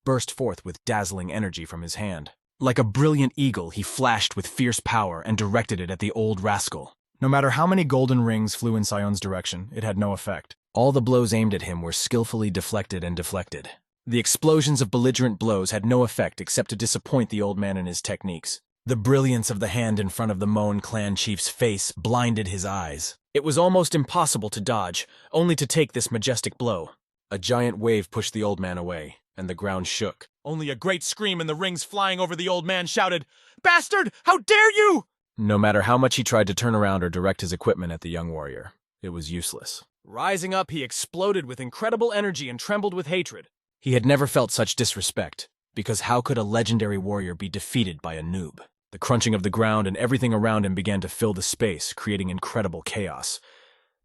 burst forth with dazzling energy from his hand. Like a brilliant eagle, he flashed with fierce power and directed it at the old rascal. No matter how many golden rings flew in Sayun's direction, it had no effect. All the blows aimed at him were skillfully deflected and deflected. The explosions of belligerent blows had no effect except to disappoint the old man in his techniques. The brilliance of the hand in front of the Moen clan chief's face blinded his eyes. It was almost impossible to dodge, only to take this majestic blow. A giant wave pushed the old man away, and the ground shook. Only a great scream and the rings flying over the old man shouted, "Bastard! How dare you!" No matter how much he tried to turn around or direct his equipment at the young warrior, it was useless. Rising up, he exploded with incredible energy and trembled with hatred. He had never felt such disrespect, because how could a legendary warrior be defeated by a noob? The crunching of the ground and everything around him began to fill the space, creating incredible chaos.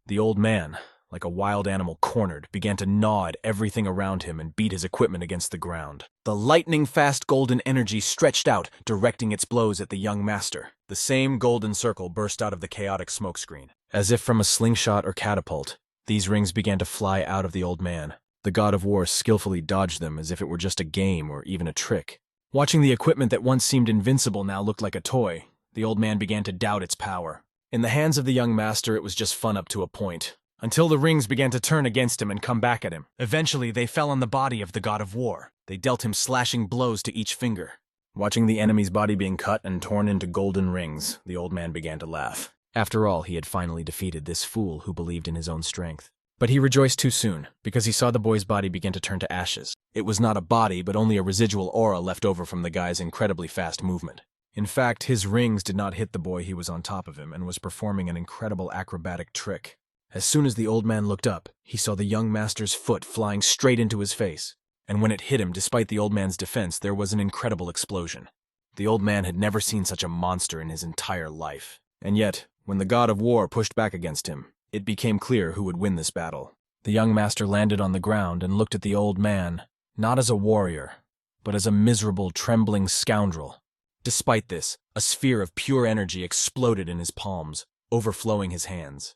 The old man, like a wild animal cornered, began to gnaw at everything around him and beat his equipment against the ground. The lightning-fast golden energy stretched out, directing its blows at the young master. The same golden circle burst out of the chaotic smokescreen. As if from a slingshot or catapult, these rings began to fly out of the old man. The god of war skillfully dodged them as if it were just a game or even a trick. Watching the equipment that once seemed invincible now looked like a toy, the old man began to doubt its power. In the hands of the young master, it was just fun up to a point, until the rings began to turn against him and come back at him. Eventually, they fell on the body of the god of war. They dealt him slashing blows to each finger. Watching the enemy's body being cut and torn into golden rings, the old man began to laugh. After all, he had finally defeated this fool who believed in his own strength. But he rejoiced too soon, because he saw the boy's body begin to turn to ashes. It was not a body, but only a residual aura left over from the guy's incredibly fast movement. In fact, his rings did not hit the boy. He was on top of him and was performing an incredible acrobatic trick. As soon as the old man looked up, he saw the young master's foot flying straight into his face. And when it hit him, despite the old man's defense, there was an incredible explosion. The old man had never seen such a monster in his entire life. And yet, when the god of war pushed back against him, it became clear who would win this battle. The young master landed on the ground and looked at the old man, not as a warrior, but as a miserable, trembling scoundrel. Despite this, a sphere of pure energy exploded in his palms, overflowing his hands.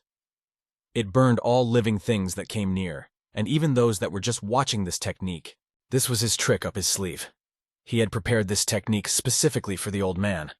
It burned all living things that came near, and even those that were just watching this technique. This was his trick up his sleeve. He had prepared this technique specifically for the old man,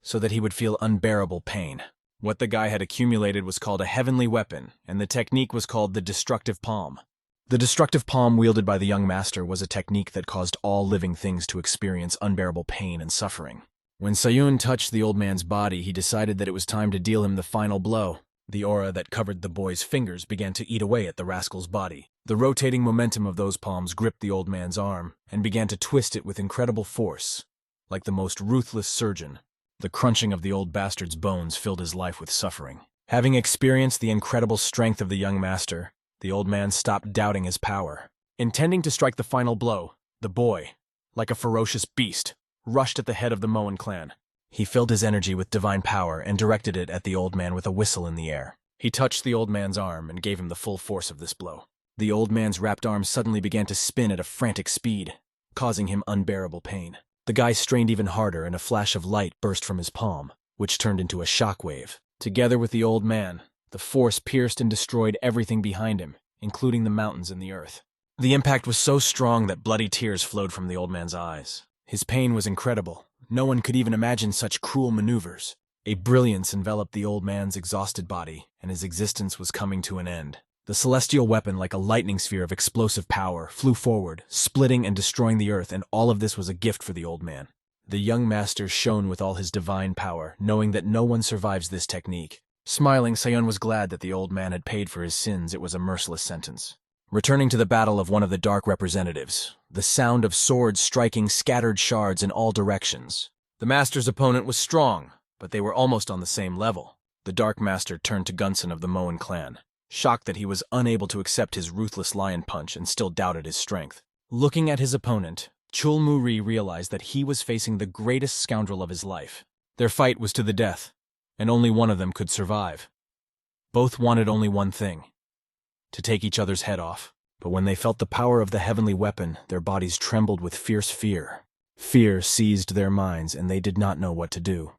so that he would feel unbearable pain. What the guy had accumulated was called a heavenly weapon, and the technique was called the destructive palm. The destructive palm wielded by the young master was a technique that caused all living things to experience unbearable pain and suffering. When Sayun touched the old man's body, he decided that it was time to deal him the final blow. The aura that covered the boy's fingers began to eat away at the rascal's body. The rotating momentum of those palms gripped the old man's arm and began to twist it with incredible force. Like the most ruthless surgeon, the crunching of the old bastard's bones filled his life with suffering. Having experienced the incredible strength of the young master, the old man stopped doubting his power. Intending to strike the final blow, the boy, like a ferocious beast, rushed at the head of the Moan clan. He filled his energy with divine power and directed it at the old man with a whistle in the air. He touched the old man's arm and gave him the full force of this blow. The old man's wrapped arm suddenly began to spin at a frantic speed, causing him unbearable pain. The guy strained even harder and a flash of light burst from his palm, which turned into a shockwave. Together with the old man, the force pierced and destroyed everything behind him, including the mountains and the earth. The impact was so strong that bloody tears flowed from the old man's eyes. His pain was incredible. No one could even imagine such cruel maneuvers. A brilliance enveloped the old man's exhausted body, and his existence was coming to an end. The celestial weapon, like a lightning sphere of explosive power, flew forward, splitting and destroying the earth, and all of this was a gift for the old man. The young master shone with all his divine power, knowing that no one survives this technique. Smiling, Sayun was glad that the old man had paid for his sins. It was a merciless sentence. Returning to the battle of one of the dark representatives, the sound of swords striking scattered shards in all directions. The master's opponent was strong, but they were almost on the same level. The dark master turned to Gunson of the Moan clan, shocked that he was unable to accept his ruthless lion punch and still doubted his strength. Looking at his opponent, Chul Muri realized that he was facing the greatest scoundrel of his life. Their fight was to the death, and only one of them could survive. Both wanted only one thing: to take each other's head off. But when they felt the power of the heavenly weapon, their bodies trembled with fierce fear. Fear seized their minds, and they did not know what to do.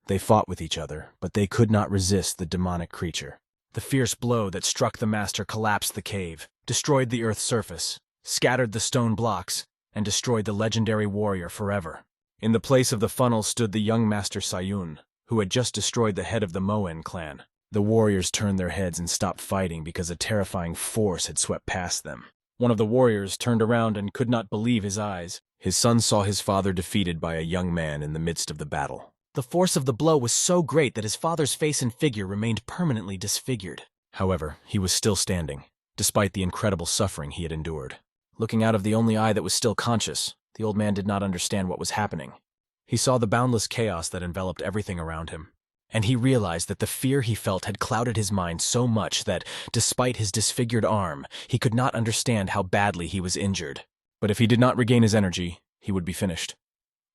They fought with each other, but they could not resist the demonic creature. The fierce blow that struck the master collapsed the cave, destroyed the earth's surface, scattered the stone blocks, and destroyed the legendary warrior forever. In the place of the funnel stood the young master Sayun, who had just destroyed the head of the Moen clan. The warriors turned their heads and stopped fighting because a terrifying force had swept past them. One of the warriors turned around and could not believe his eyes. His son saw his father defeated by a young man in the midst of the battle. The force of the blow was so great that his father's face and figure remained permanently disfigured. However, he was still standing, despite the incredible suffering he had endured. Looking out of the only eye that was still conscious, the old man did not understand what was happening. He saw the boundless chaos that enveloped everything around him, and he realized that the fear he felt had clouded his mind so much that, despite his disfigured arm, he could not understand how badly he was injured. But if he did not regain his energy, he would be finished.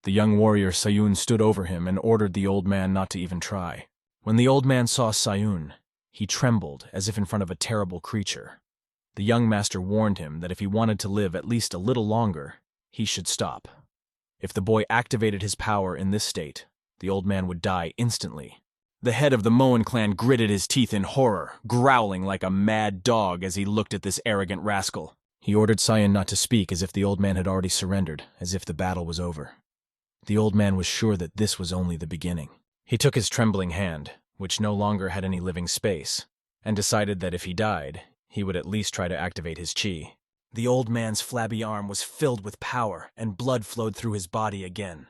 The young warrior Sayun stood over him and ordered the old man not to even try. When the old man saw Sayun, he trembled as if in front of a terrible creature. The young master warned him that if he wanted to live at least a little longer, he should stop. If the boy activated his power in this state, the old man would die instantly. The head of the Moen clan gritted his teeth in horror, growling like a mad dog as he looked at this arrogant rascal. He ordered Sayun not to speak, as if the old man had already surrendered, as if the battle was over. The old man was sure that this was only the beginning. He took his trembling hand, which no longer had any living space, and decided that if he died, he would at least try to activate his chi. The old man's flabby arm was filled with power, and blood flowed through his body again.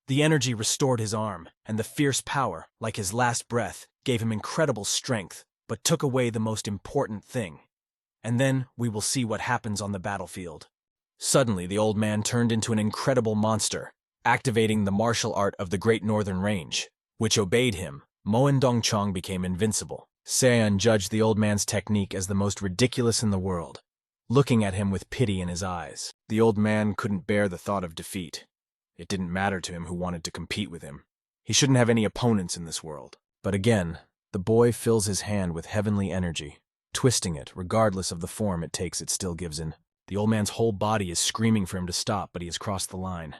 The energy restored his arm, and the fierce power, like his last breath, gave him incredible strength, but took away the most important thing. And then we will see what happens on the battlefield. Suddenly, the old man turned into an incredible monster, activating the martial art of the Great Northern Range, which obeyed him. Moen Dongchong became invincible. Seon judged the old man's technique as the most ridiculous in the world, looking at him with pity in his eyes. The old man couldn't bear the thought of defeat. It didn't matter to him who wanted to compete with him. He shouldn't have any opponents in this world. But again, the boy fills his hand with heavenly energy. Twisting it, regardless of the form it takes, it still gives in. The old man's whole body is screaming for him to stop, but he has crossed the line.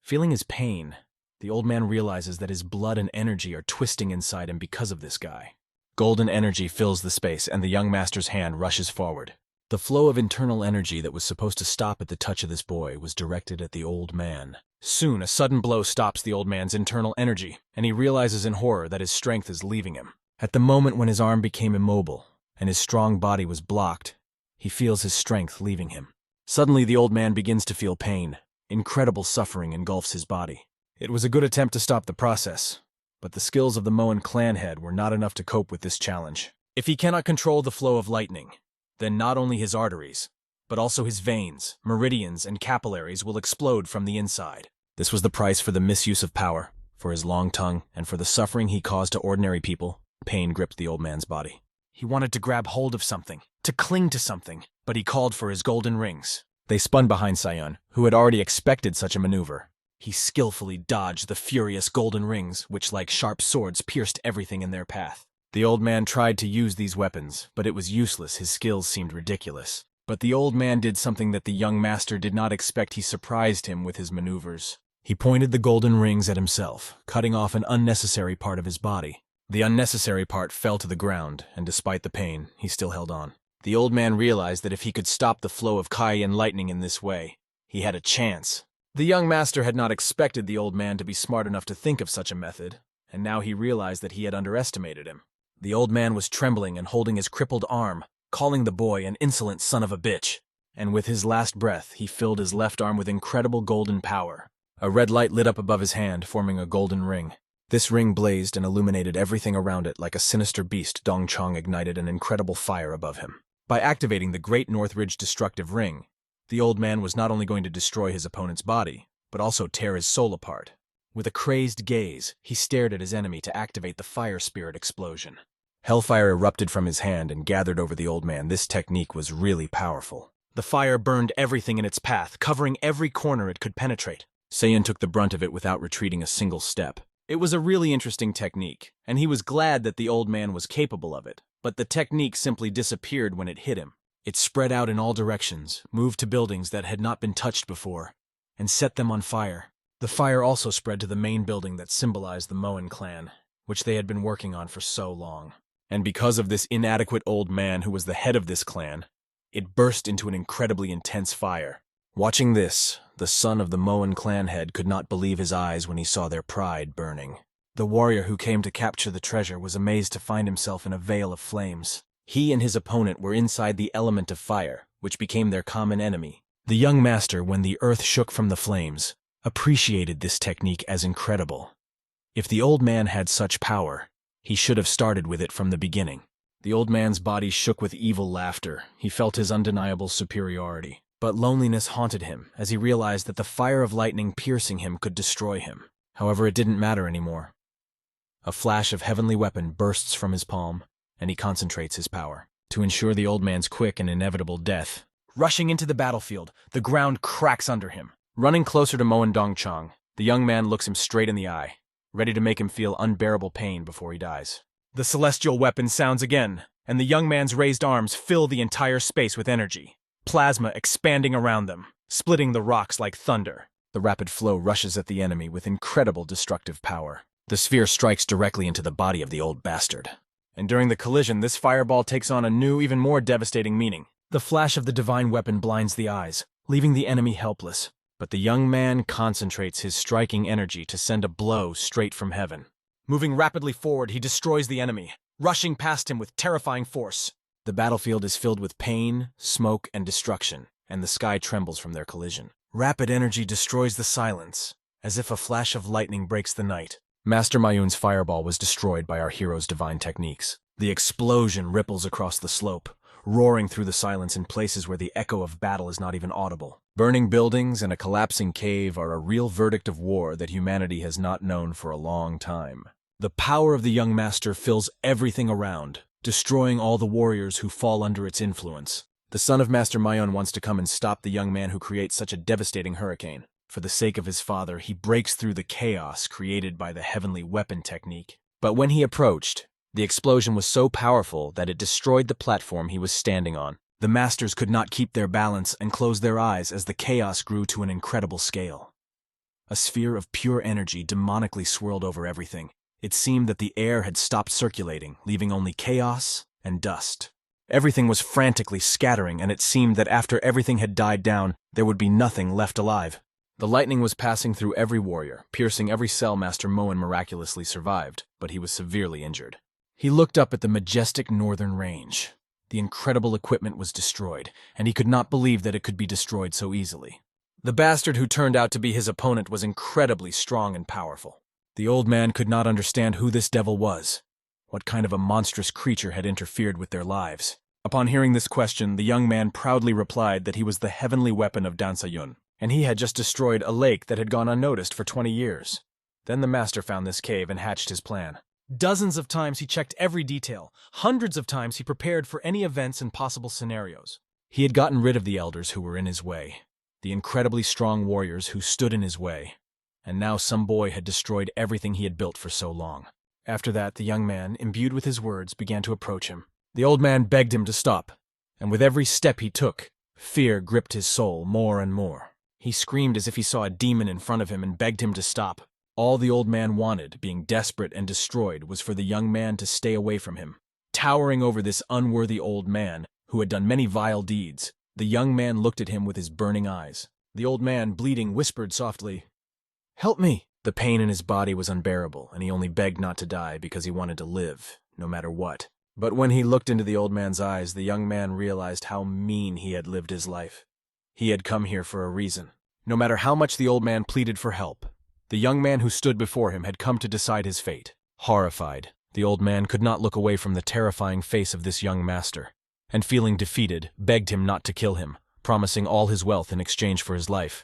Feeling his pain, the old man realizes that his blood and energy are twisting inside him because of this guy. Golden energy fills the space, and the young master's hand rushes forward. The flow of internal energy that was supposed to stop at the touch of this boy was directed at the old man. Soon, a sudden blow stops the old man's internal energy, and he realizes in horror that his strength is leaving him. At the moment when his arm became immobile, and his strong body was blocked, he feels his strength leaving him. Suddenly, the old man begins to feel pain. Incredible suffering engulfs his body. It was a good attempt to stop the process, but the skills of the Moen clan head were not enough to cope with this challenge. If he cannot control the flow of lightning, then not only his arteries, but also his veins, meridians, and capillaries will explode from the inside. This was the price for the misuse of power, for his long tongue, and for the suffering he caused to ordinary people. Pain gripped the old man's body. He wanted to grab hold of something, to cling to something, but he called for his golden rings. They spun behind Sayun, who had already expected such a maneuver. He skillfully dodged the furious golden rings, which like sharp swords pierced everything in their path. The old man tried to use these weapons, but it was useless. His skills seemed ridiculous. But the old man did something that the young master did not expect. He surprised him with his maneuvers. He pointed the golden rings at himself, cutting off an unnecessary part of his body. The unnecessary part fell to the ground, and despite the pain, he still held on. The old man realized that if he could stop the flow of Kai and lightning in this way, he had a chance. The young master had not expected the old man to be smart enough to think of such a method, and now he realized that he had underestimated him. The old man was trembling and holding his crippled arm, calling the boy an insolent son of a bitch. And with his last breath, he filled his left arm with incredible golden power. A red light lit up above his hand, forming a golden ring. This ring blazed and illuminated everything around it like a sinister beast. Dongchong ignited an incredible fire above him. By activating the Great Northridge Destructive Ring, the old man was not only going to destroy his opponent's body, but also tear his soul apart. With a crazed gaze, he stared at his enemy to activate the fire spirit explosion. Hellfire erupted from his hand and gathered over the old man. This technique was really powerful. The fire burned everything in its path, covering every corner it could penetrate. Sayun took the brunt of it without retreating a single step. It was a really interesting technique, and he was glad that the old man was capable of it, but the technique simply disappeared when it hit him. It spread out in all directions, moved to buildings that had not been touched before, and set them on fire. The fire also spread to the main building that symbolized the Moen clan, which they had been working on for so long. And because of this inadequate old man who was the head of this clan, it burst into an incredibly intense fire. Watching this, the son of the Moen clan head could not believe his eyes when he saw their pride burning. The warrior who came to capture the treasure was amazed to find himself in a veil of flames. He and his opponent were inside the element of fire, which became their common enemy. The young master, when the earth shook from the flames, appreciated this technique as incredible. If the old man had such power, he should have started with it from the beginning. The old man's body shook with evil laughter. He felt his undeniable superiority. But loneliness haunted him as he realized that the fire of lightning piercing him could destroy him. However, it didn't matter anymore. A flash of heavenly weapon bursts from his palm, and he concentrates his power to ensure the old man's quick and inevitable death. Rushing into the battlefield, the ground cracks under him. Running closer to Moen Dongchong, the young man looks him straight in the eye, ready to make him feel unbearable pain before he dies. The celestial weapon sounds again, and the young man's raised arms fill the entire space with energy. Plasma expanding around them, splitting the rocks like thunder. The rapid flow rushes at the enemy with incredible destructive power. The sphere strikes directly into the body of the old bastard. And during the collision, this fireball takes on a new, even more devastating meaning. The flash of the divine weapon blinds the eyes, leaving the enemy helpless. But the young man concentrates his striking energy to send a blow straight from heaven. Moving rapidly forward, he destroys the enemy, rushing past him with terrifying force. The battlefield is filled with pain, smoke, and destruction, and the sky trembles from their collision. Rapid energy destroys the silence, as if a flash of lightning breaks the night. Master Mayun's fireball was destroyed by our hero's divine techniques. The explosion ripples across the slope, roaring through the silence in places where the echo of battle is not even audible. Burning buildings and a collapsing cave are a real verdict of war that humanity has not known for a long time. The power of the young master fills everything around, destroying all the warriors who fall under its influence. The son of Master Mayun wants to come and stop the young man who creates such a devastating hurricane. For the sake of his father, he breaks through the chaos created by the heavenly weapon technique. But when he approached, the explosion was so powerful that it destroyed the platform he was standing on. The masters could not keep their balance and close their eyes as the chaos grew to an incredible scale. A sphere of pure energy demonically swirled over everything. It seemed that the air had stopped circulating, leaving only chaos and dust. Everything was frantically scattering, and it seemed that after everything had died down, there would be nothing left alive. The lightning was passing through every warrior, piercing every cell. Master Moen miraculously survived, but he was severely injured. He looked up at the majestic northern range. The incredible equipment was destroyed, and he could not believe that it could be destroyed so easily. The bastard who turned out to be his opponent was incredibly strong and powerful. The old man could not understand who this devil was. What kind of a monstrous creature had interfered with their lives? Upon hearing this question, the young man proudly replied that he was the heavenly weapon of Dansayun, and he had just destroyed a lake that had gone unnoticed for 20 years. Then the master found this cave and hatched his plan. Dozens of times he checked every detail. Hundreds of times he prepared for any events and possible scenarios. He had gotten rid of the elders who were in his way, the incredibly strong warriors who stood in his way, and now some boy had destroyed everything he had built for so long. After that, the young man, imbued with his words, began to approach him. The old man begged him to stop, and with every step he took, fear gripped his soul more and more. He screamed as if he saw a demon in front of him and begged him to stop. All the old man wanted, being desperate and destroyed, was for the young man to stay away from him. Towering over this unworthy old man, who had done many vile deeds, the young man looked at him with his burning eyes. The old man, bleeding, whispered softly, "Help me!" The pain in his body was unbearable, and he only begged not to die because he wanted to live, no matter what. But when he looked into the old man's eyes, the young man realized how mean he had lived his life. He had come here for a reason. No matter how much the old man pleaded for help, the young man who stood before him had come to decide his fate. Horrified, the old man could not look away from the terrifying face of this young master, and feeling defeated, begged him not to kill him, promising all his wealth in exchange for his life.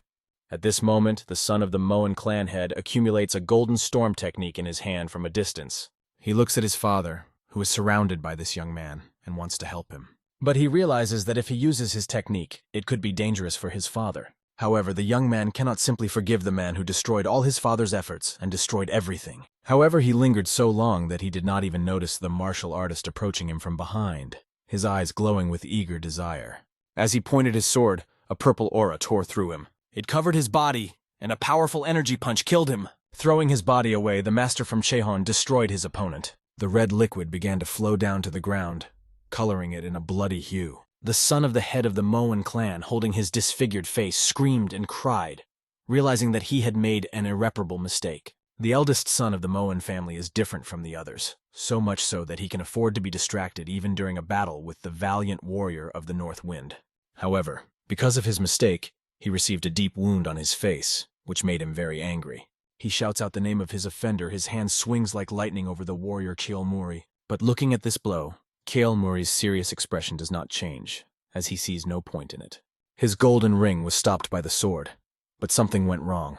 At this moment, the son of the Moan clan head accumulates a golden storm technique in his hand from a distance. He looks at his father, who is surrounded by this young man, and wants to help him. But he realizes that if he uses his technique, it could be dangerous for his father. However, the young man cannot simply forgive the man who destroyed all his father's efforts and destroyed everything. However, he lingered so long that he did not even notice the martial artist approaching him from behind, his eyes glowing with eager desire. As he pointed his sword, a purple aura tore through him. It covered his body, and a powerful energy punch killed him. Throwing his body away, the master from Chehon destroyed his opponent. The red liquid began to flow down to the ground, coloring it in a bloody hue. The son of the head of the Moan clan, holding his disfigured face, screamed and cried, realizing that he had made an irreparable mistake. The eldest son of the Moan family is different from the others, so much so that he can afford to be distracted even during a battle with the valiant warrior of the North Wind. However, because of his mistake, he received a deep wound on his face, which made him very angry. He shouts out the name of his offender, his hand swings like lightning over the warrior Keolmuri. But looking at this blow, Keolmuri's serious expression does not change, as he sees no point in it. His golden ring was stopped by the sword, but something went wrong.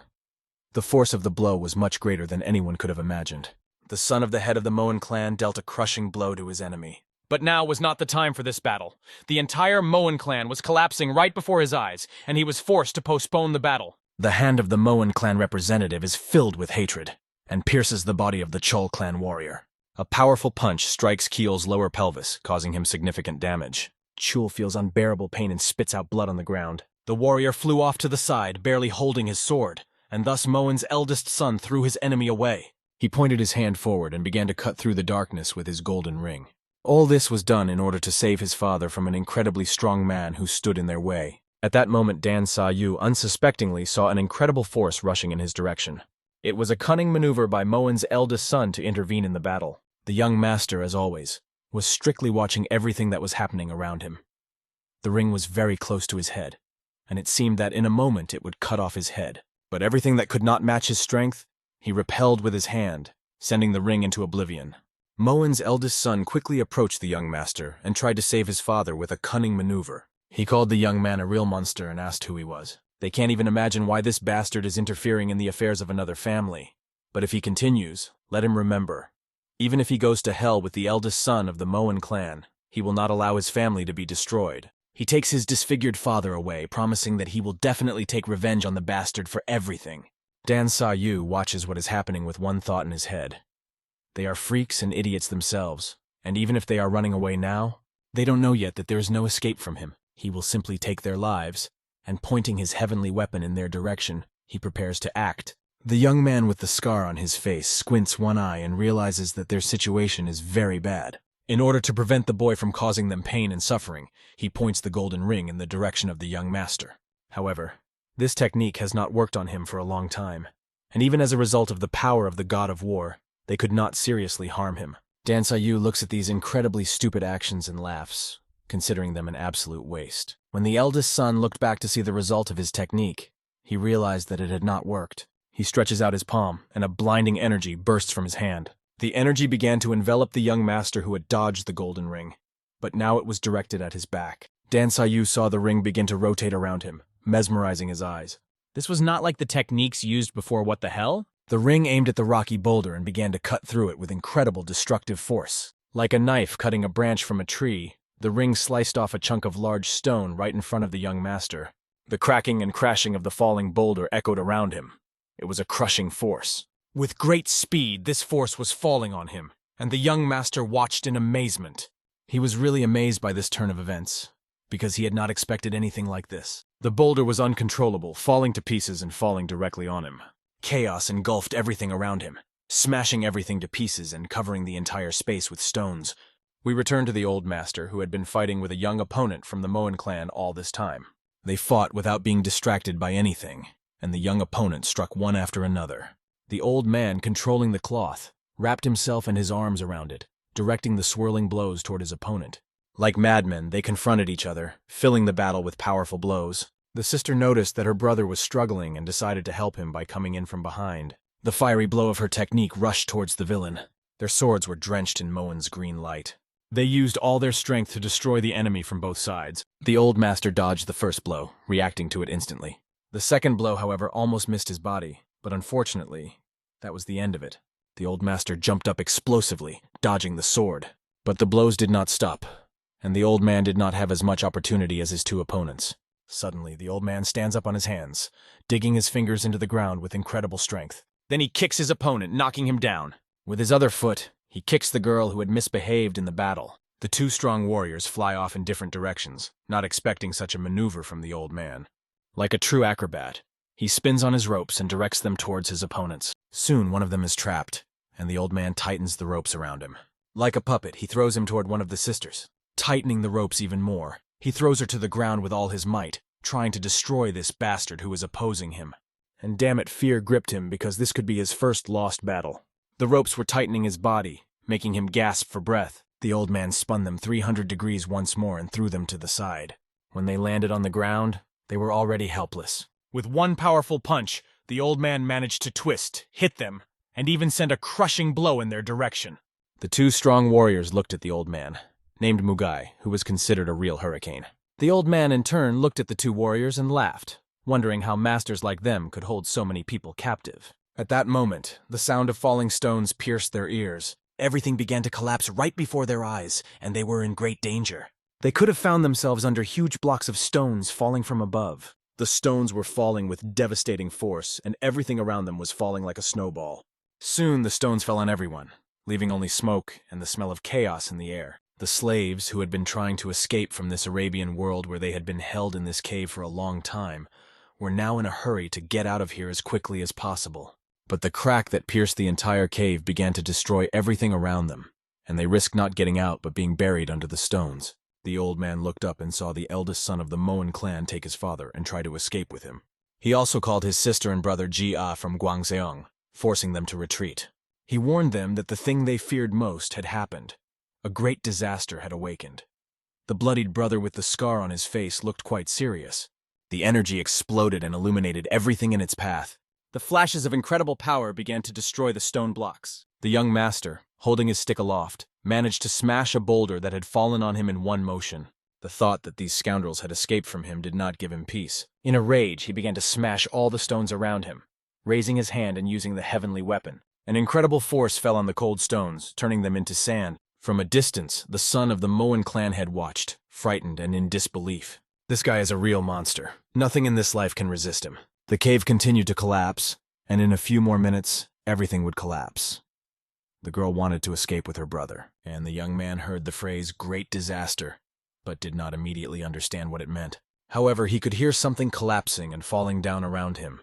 The force of the blow was much greater than anyone could have imagined. The son of the head of the Moan clan dealt a crushing blow to his enemy. But now was not the time for this battle. The entire Moan clan was collapsing right before his eyes, and he was forced to postpone the battle. The hand of the Moan clan representative is filled with hatred, and pierces the body of the Chol clan warrior. A powerful punch strikes Keel's lower pelvis, causing him significant damage. Chul feels unbearable pain and spits out blood on the ground. The warrior flew off to the side, barely holding his sword, and thus Moan's eldest son threw his enemy away. He pointed his hand forward and began to cut through the darkness with his golden ring. All this was done in order to save his father from an incredibly strong man who stood in their way. At that moment, Dan Sa-yu unsuspectingly saw an incredible force rushing in his direction. It was a cunning maneuver by Moan's eldest son to intervene in the battle. The young master, as always, was strictly watching everything that was happening around him. The ring was very close to his head, and it seemed that in a moment it would cut off his head. But everything that could not match his strength, he repelled with his hand, sending the ring into oblivion. Moan's eldest son quickly approached the young master and tried to save his father with a cunning maneuver. He called the young man a real monster and asked who he was. They can't even imagine why this bastard is interfering in the affairs of another family. But if he continues, let him remember, even if he goes to hell with the eldest son of the Moan clan, he will not allow his family to be destroyed. He takes his disfigured father away, promising that he will definitely take revenge on the bastard for everything. Dan Sa-yu watches what is happening with one thought in his head. They are freaks and idiots themselves, and even if they are running away now, they don't know yet that there is no escape from him. He will simply take their lives, and pointing his heavenly weapon in their direction, he prepares to act. The young man with the scar on his face squints one eye and realizes that their situation is very bad. In order to prevent the boy from causing them pain and suffering, he points the golden ring in the direction of the young master. However, this technique has not worked on him for a long time, and even as a result of the power of the god of war, they could not seriously harm him. Dan Sa-yu looks at these incredibly stupid actions and laughs, considering them an absolute waste. When the eldest son looked back to see the result of his technique, he realized that it had not worked. He stretches out his palm, and a blinding energy bursts from his hand. The energy began to envelop the young master who had dodged the golden ring, but now it was directed at his back. Dan Sa-yu saw the ring begin to rotate around him, mesmerizing his eyes. This was not like the techniques used before What the Hell? The ring aimed at the rocky boulder and began to cut through it with incredible destructive force. Like a knife cutting a branch from a tree, the ring sliced off a chunk of large stone right in front of the young master. The cracking and crashing of the falling boulder echoed around him. It was a crushing force. With great speed, this force was falling on him, and the young master watched in amazement. He was really amazed by this turn of events, because he had not expected anything like this. The boulder was uncontrollable, falling to pieces and falling directly on him. Chaos engulfed everything around him, smashing everything to pieces and covering the entire space with stones. We returned to the old master, who had been fighting with a young opponent from the Moen clan all this time. They fought without being distracted by anything, and the young opponent struck one after another. The old man, controlling the cloth, wrapped himself and his arms around it, directing the swirling blows toward his opponent. Like madmen, they confronted each other, filling the battle with powerful blows. The sister noticed that her brother was struggling and decided to help him by coming in from behind. The fiery blow of her technique rushed towards the villain. Their swords were drenched in Moen's green light. They used all their strength to destroy the enemy from both sides. The old master dodged the first blow, reacting to it instantly. The second blow, however, almost missed his body, but unfortunately, that was the end of it. The old master jumped up explosively, dodging the sword. But the blows did not stop, and the old man did not have as much opportunity as his two opponents. Suddenly, the old man stands up on his hands, digging his fingers into the ground with incredible strength. Then he kicks his opponent, knocking him down. With his other foot, he kicks the girl who had misbehaved in the battle. The two strong warriors fly off in different directions, not expecting such a maneuver from the old man. Like a true acrobat, he spins on his ropes and directs them towards his opponents. Soon one of them is trapped, and the old man tightens the ropes around him. Like a puppet, he throws him toward one of the sisters. Tightening the ropes even more, he throws her to the ground with all his might, trying to destroy this bastard who was opposing him. And damn it, fear gripped him because this could be his first lost battle. The ropes were tightening his body, making him gasp for breath. The old man spun them 300 degrees once more and threw them to the side. When they landed on the ground, they were already helpless. With one powerful punch, the old man managed to twist, hit them, and even send a crushing blow in their direction. The two strong warriors looked at the old man, named Mugai, who was considered a real hurricane. The old man in turn looked at the two warriors and laughed, wondering how masters like them could hold so many people captive. At that moment, the sound of falling stones pierced their ears. Everything began to collapse right before their eyes, and they were in great danger. They could have found themselves under huge blocks of stones falling from above. The stones were falling with devastating force, and everything around them was falling like a snowball. Soon the stones fell on everyone, leaving only smoke and the smell of chaos in the air. The slaves, who had been trying to escape from this Arabian world where they had been held in this cave for a long time, were now in a hurry to get out of here as quickly as possible. But the crack that pierced the entire cave began to destroy everything around them, and they risked not getting out but being buried under the stones. The old man looked up and saw the eldest son of the Moen clan take his father and try to escape with him. He also called his sister and brother Ji-ah from Gwangseong, forcing them to retreat. He warned them that the thing they feared most had happened. A great disaster had awakened. The bloodied brother with the scar on his face looked quite serious. The energy exploded and illuminated everything in its path. The flashes of incredible power began to destroy the stone blocks. The young master, holding his stick aloft, managed to smash a boulder that had fallen on him in one motion. The thought that these scoundrels had escaped from him did not give him peace. In a rage, he began to smash all the stones around him, raising his hand and using the heavenly weapon. An incredible force fell on the cold stones, turning them into sand. From a distance, the son of the Moen clan had watched, frightened and in disbelief. This guy is a real monster. Nothing in this life can resist him. The cave continued to collapse, and in a few more minutes, everything would collapse. The girl wanted to escape with her brother, and the young man heard the phrase "great disaster," but did not immediately understand what it meant. However, he could hear something collapsing and falling down around him.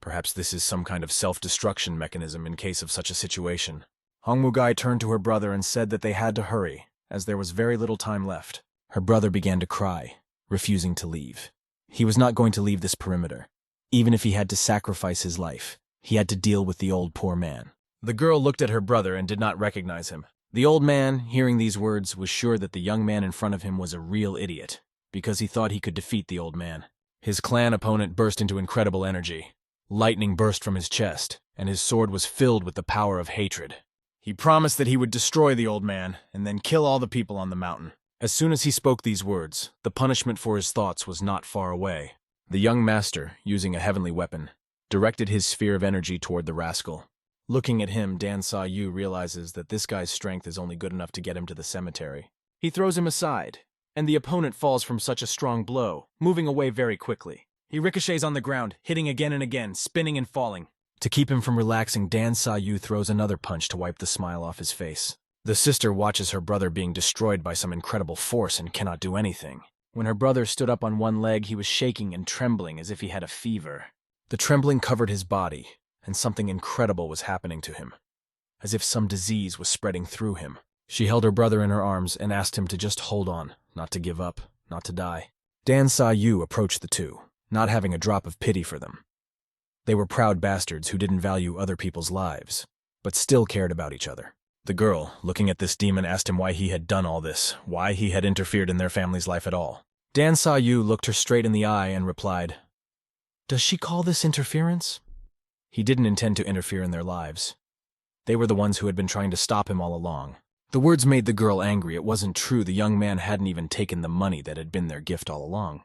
Perhaps this is some kind of self-destruction mechanism in case of such a situation. Hong Mugai turned to her brother and said that they had to hurry, as there was very little time left. Her brother began to cry, refusing to leave. He was not going to leave this perimeter. Even if he had to sacrifice his life, he had to deal with the old poor man. The girl looked at her brother and did not recognize him. The old man, hearing these words, was sure that the young man in front of him was a real idiot, because he thought he could defeat the old man. His clan opponent burst into incredible energy. Lightning burst from his chest, and his sword was filled with the power of hatred. He promised that he would destroy the old man, and then kill all the people on the mountain. As soon as he spoke these words, the punishment for his thoughts was not far away. The young master, using a heavenly weapon, directed his sphere of energy toward the rascal. Looking at him, Dan Sa Yu realizes that this guy's strength is only good enough to get him to the cemetery. He throws him aside, and the opponent falls from such a strong blow, moving away very quickly. He ricochets on the ground, hitting again and again, spinning and falling. To keep him from relaxing, Dan Sa Yu throws another punch to wipe the smile off his face. The sister watches her brother being destroyed by some incredible force and cannot do anything. When her brother stood up on one leg, he was shaking and trembling as if he had a fever. The trembling covered his body, and something incredible was happening to him, as if some disease was spreading through him. She held her brother in her arms and asked him to just hold on, not to give up, not to die. Dan Sa Yu approached the two, not having a drop of pity for them. They were proud bastards who didn't value other people's lives, but still cared about each other. The girl, looking at this demon, asked him why he had done all this, why he had interfered in their family's life at all. Dan Sa Yu looked her straight in the eye and replied, "Does she call this interference?" He didn't intend to interfere in their lives. They were the ones who had been trying to stop him all along. The words made the girl angry. It wasn't true. The young man hadn't even taken the money that had been their gift all along.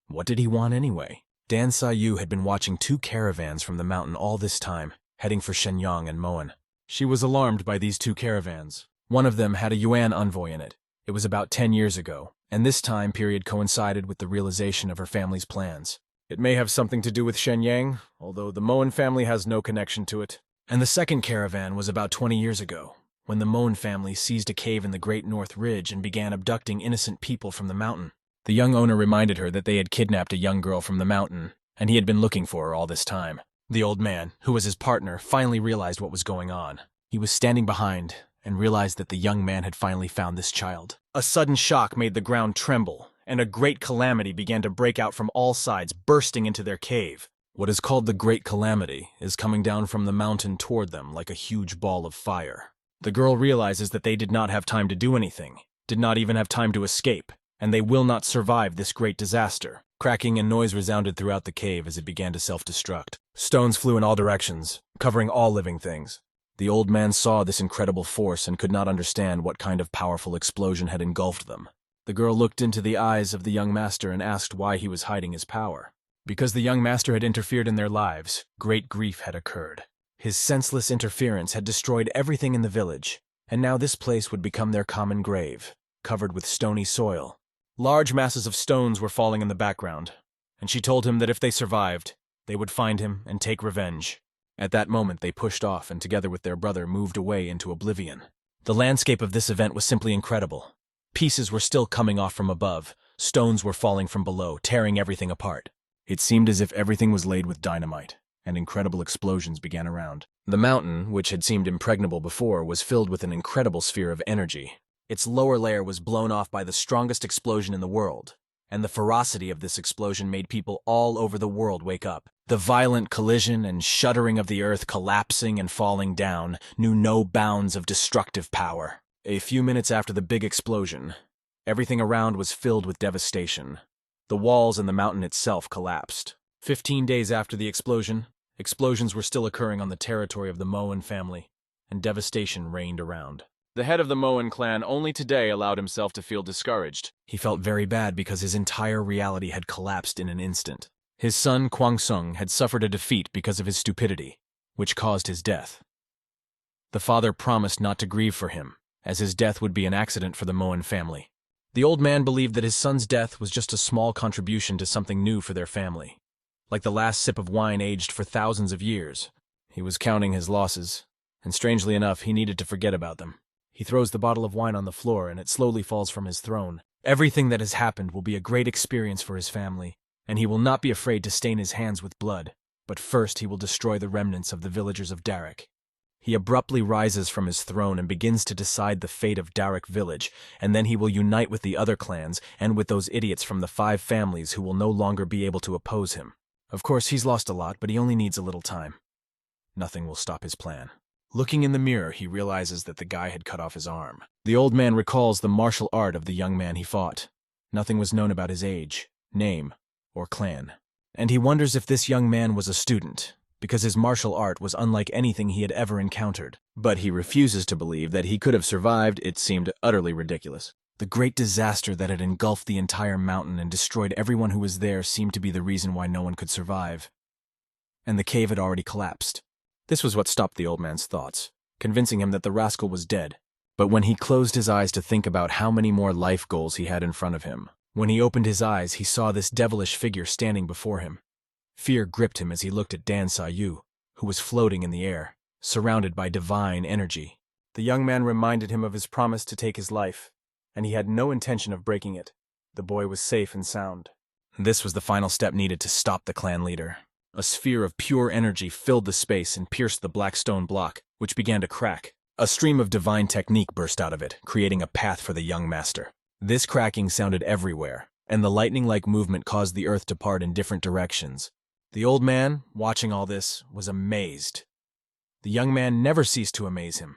What did he want anyway? Dan Sa Yu had been watching two caravans from the mountain all this time, heading for Shenyang and Moan. She was alarmed by these two caravans. One of them had a Yuan envoy in it. It was about 10 years ago, and this time period coincided with the realization of her family's plans. It may have something to do with Shenyang, although the Moan family has no connection to it. And the second caravan was about 20 years ago, when the Moan family seized a cave in the Great North Ridge and began abducting innocent people from the mountain. The young owner reminded her that they had kidnapped a young girl from the mountain, and he had been looking for her all this time. The old man, who was his partner, finally realized what was going on. He was standing behind and realized that the young man had finally found this child. A sudden shock made the ground tremble, and a great calamity began to break out from all sides, bursting into their cave. What is called the Great Calamity is coming down from the mountain toward them like a huge ball of fire. The girl realizes that they did not have time to do anything, did not even have time to escape, and they will not survive this great disaster. Cracking and noise resounded throughout the cave as it began to self-destruct. Stones flew in all directions, covering all living things. The old man saw this incredible force and could not understand what kind of powerful explosion had engulfed them. The girl looked into the eyes of the young master and asked why he was hiding his power. Because the young master had interfered in their lives, great grief had occurred. His senseless interference had destroyed everything in the village, and now this place would become their common grave, covered with stony soil. Large masses of stones were falling in the background, and she told him that if they survived, they would find him and take revenge. At that moment, they pushed off and together with their brother moved away into oblivion. The landscape of this event was simply incredible. Pieces were still coming off from above, stones were falling from below, tearing everything apart. It seemed as if everything was laid with dynamite, and incredible explosions began around. The mountain, which had seemed impregnable before, was filled with an incredible sphere of energy. Its lower layer was blown off by the strongest explosion in the world, and the ferocity of this explosion made people all over the world wake up. The violent collision and shuddering of the earth collapsing and falling down knew no bounds of destructive power. A few minutes after the big explosion, everything around was filled with devastation. The walls and the mountain itself collapsed. 15 days after the explosion, explosions were still occurring on the territory of the Moan family, and devastation reigned around. The head of the Moan clan only today allowed himself to feel discouraged. He felt very bad because his entire reality had collapsed in an instant. His son, Kwang Sung, had suffered a defeat because of his stupidity, which caused his death. The father promised not to grieve for him, as his death would be an accident for the Moan family. The old man believed that his son's death was just a small contribution to something new for their family. Like the last sip of wine aged for thousands of years, he was counting his losses, and strangely enough, he needed to forget about them. He throws the bottle of wine on the floor and it slowly falls from his throne. Everything that has happened will be a great experience for his family, and he will not be afraid to stain his hands with blood. But first he will destroy the remnants of the villagers of Darak. He abruptly rises from his throne and begins to decide the fate of Darak village, and then he will unite with the other clans and with those idiots from the 5 families who will no longer be able to oppose him. Of course, he's lost a lot, but he only needs a little time. Nothing will stop his plan. Looking in the mirror, he realizes that the guy had cut off his arm. The old man recalls the martial art of the young man he fought. Nothing was known about his age, name, or clan. And he wonders if this young man was a student, because his martial art was unlike anything he had ever encountered. But he refuses to believe that he could have survived. It seemed utterly ridiculous. The great disaster that had engulfed the entire mountain and destroyed everyone who was there seemed to be the reason why no one could survive. And the cave had already collapsed. This was what stopped the old man's thoughts, convincing him that the rascal was dead. But when he closed his eyes to think about how many more life goals he had in front of him, when he opened his eyes, he saw this devilish figure standing before him. Fear gripped him as he looked at Dan Sayu, who was floating in the air, surrounded by divine energy. The young man reminded him of his promise to take his life, and he had no intention of breaking it. The boy was safe and sound. This was the final step needed to stop the clan leader. A sphere of pure energy filled the space and pierced the black stone block, which began to crack. A stream of divine technique burst out of it, creating a path for the young master. This cracking sounded everywhere, and the lightning-like movement caused the earth to part in different directions. The old man, watching all this, was amazed. The young man never ceased to amaze him,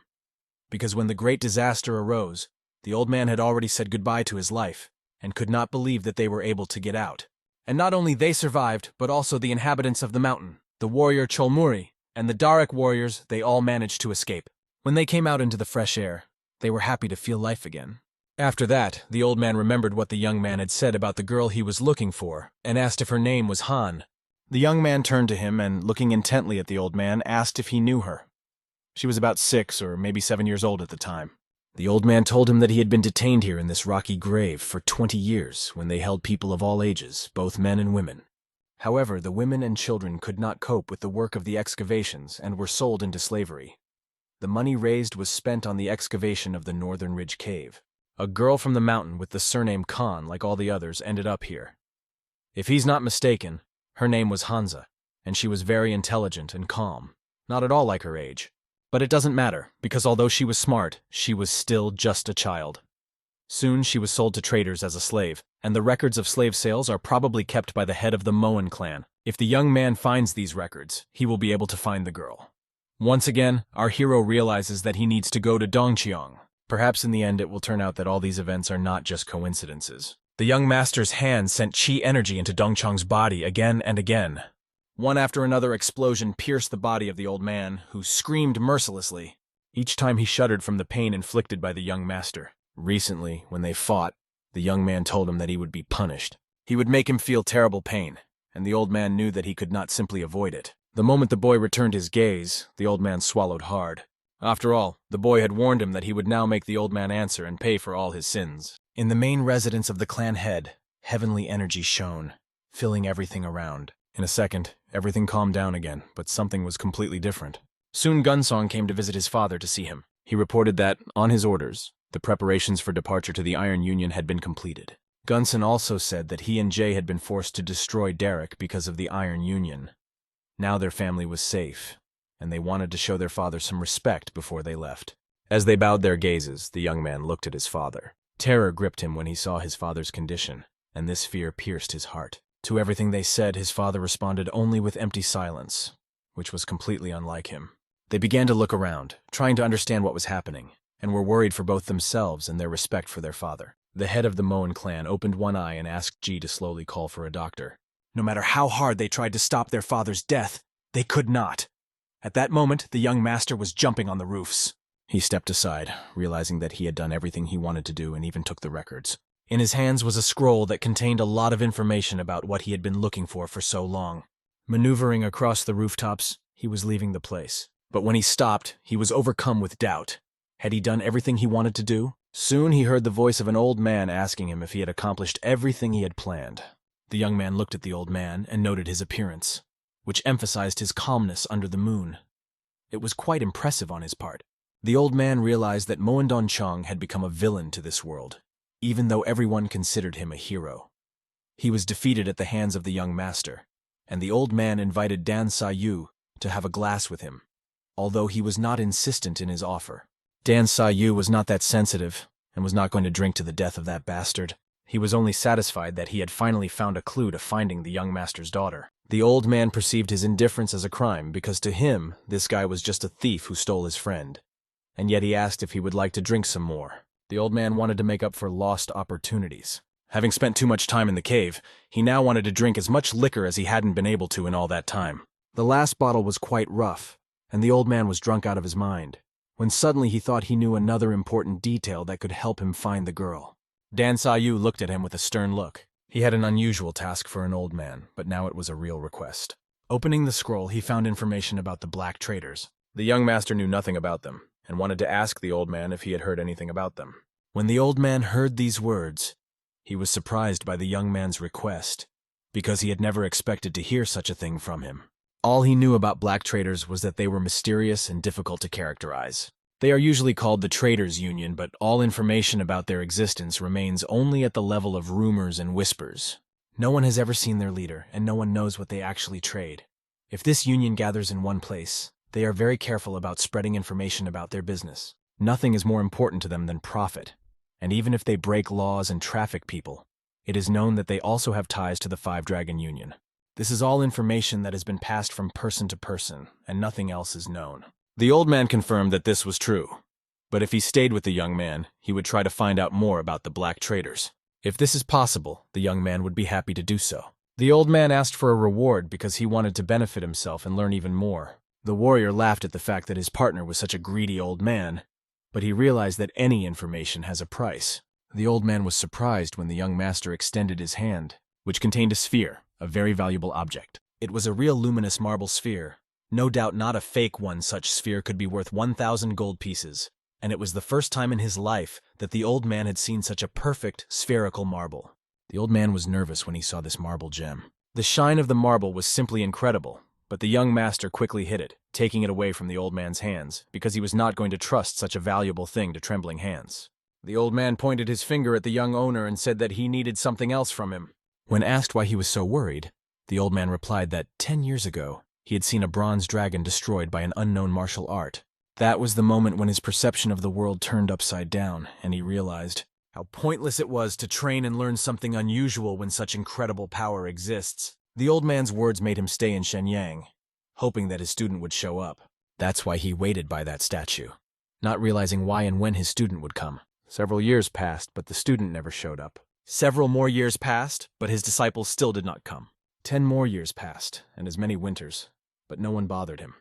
because when the great disaster arose, the old man had already said goodbye to his life, and could not believe that they were able to get out. And not only they survived, but also the inhabitants of the mountain, the warrior Cholmuri, and the Darik warriors, they all managed to escape. When they came out into the fresh air, they were happy to feel life again. After that, the old man remembered what the young man had said about the girl he was looking for, and asked if her name was Han. The young man turned to him and, looking intently at the old man, asked if he knew her. She was about 6 or maybe 7 years old at the time. The old man told him that he had been detained here in this rocky grave for 20 years when they held people of all ages, both men and women. However, the women and children could not cope with the work of the excavations and were sold into slavery. The money raised was spent on the excavation of the Northern Ridge Cave. A girl from the mountain with the surname Khan, like all the others, ended up here. If he's not mistaken, her name was Hansa, and she was very intelligent and calm, not at all like her age. But it doesn't matter, because although she was smart, she was still just a child. Soon she was sold to traders as a slave, and the records of slave sales are probably kept by the head of the Moan clan. If the young man finds these records, he will be able to find the girl. Once again, our hero realizes that he needs to go to Dongcheong. Perhaps in the end it will turn out that all these events are not just coincidences. The young master's hand sent chi energy into Dongcheong's body again and again. One after another explosion pierced the body of the old man, who screamed mercilessly. Each time he shuddered from the pain inflicted by the young master. Recently, when they fought, the young man told him that he would be punished. He would make him feel terrible pain, and the old man knew that he could not simply avoid it. The moment the boy returned his gaze, the old man swallowed hard. After all, the boy had warned him that he would now make the old man answer and pay for all his sins. In the main residence of the clan head, heavenly energy shone, filling everything around. In a second, everything calmed down again, but something was completely different. Soon Gunsong came to visit his father to see him. He reported that, on his orders, the preparations for departure to the Iron Union had been completed. Gunson also said that he and Jay had been forced to destroy Derek because of the Iron Union. Now their family was safe, and they wanted to show their father some respect before they left. As they bowed their gazes, the young man looked at his father. Terror gripped him when he saw his father's condition, and this fear pierced his heart. To everything they said, his father responded only with empty silence, which was completely unlike him. They began to look around, trying to understand what was happening, and were worried for both themselves and their respect for their father. The head of the Moan clan opened one eye and asked Ji to slowly call for a doctor. No matter how hard they tried to stop their father's death, they could not. At that moment, the young master was jumping on the roofs. He stepped aside, realizing that he had done everything he wanted to do and even took the records. In his hands was a scroll that contained a lot of information about what he had been looking for so long. Maneuvering across the rooftops, he was leaving the place. But when he stopped, he was overcome with doubt. Had he done everything he wanted to do? Soon he heard the voice of an old man asking him if he had accomplished everything he had planned. The young man looked at the old man and noted his appearance, which emphasized his calmness under the moon. It was quite impressive on his part. The old man realized that Moandon Chong had become a villain to this world, even though everyone considered him a hero. He was defeated at the hands of the young master, and the old man invited Dan Sayu to have a glass with him, although he was not insistent in his offer. Dan Sayu was not that sensitive, and was not going to drink to the death of that bastard. He was only satisfied that he had finally found a clue to finding the young master's daughter. The old man perceived his indifference as a crime because to him, this guy was just a thief who stole his friend. And yet he asked if he would like to drink some more. The old man wanted to make up for lost opportunities. Having spent too much time in the cave, he now wanted to drink as much liquor as he hadn't been able to in all that time. The last bottle was quite rough, and the old man was drunk out of his mind, when suddenly he thought he knew another important detail that could help him find the girl. Dan Sayu looked at him with a stern look. He had an unusual task for an old man, but now it was a real request. Opening the scroll, he found information about the black traders. The young master knew nothing about them, and wanted to ask the old man if he had heard anything about them. When the old man heard these words, he was surprised by the young man's request, because he had never expected to hear such a thing from him. All he knew about black traders was that they were mysterious and difficult to characterize. They are usually called the Traders Union, but all information about their existence remains only at the level of rumors and whispers. No one has ever seen their leader, and no one knows what they actually trade. If this union gathers in one place, they are very careful about spreading information about their business. Nothing is more important to them than profit. And even if they break laws and traffic people, it is known that they also have ties to the Five Dragon Union. This is all information that has been passed from person to person, and nothing else is known. The old man confirmed that this was true, but if he stayed with the young man, he would try to find out more about the black traders. If this is possible, the young man would be happy to do so. The old man asked for a reward because he wanted to benefit himself and learn even more. The warrior laughed at the fact that his partner was such a greedy old man, but he realized that any information has a price. The old man was surprised when the young master extended his hand, which contained a sphere, a very valuable object. It was a real luminous marble sphere. No doubt not a fake one. Such sphere could be worth 1,000 gold pieces, and it was the first time in his life that the old man had seen such a perfect spherical marble. The old man was nervous when he saw this marble gem. The shine of the marble was simply incredible, but the young master quickly hid it, taking it away from the old man's hands, because he was not going to trust such a valuable thing to trembling hands. The old man pointed his finger at the young owner and said that he needed something else from him. When asked why he was so worried, the old man replied that 10 years ago, he had seen a bronze dragon destroyed by an unknown martial art. That was the moment when his perception of the world turned upside down, and he realized how pointless it was to train and learn something unusual when such incredible power exists. The old man's words made him stay in Shenyang, hoping that his student would show up. That's why he waited by that statue, not realizing why and when his student would come. Several years passed, but the student never showed up. Several more years passed, but his disciples still did not come. 10 more years passed, and as many winters, but no one bothered him.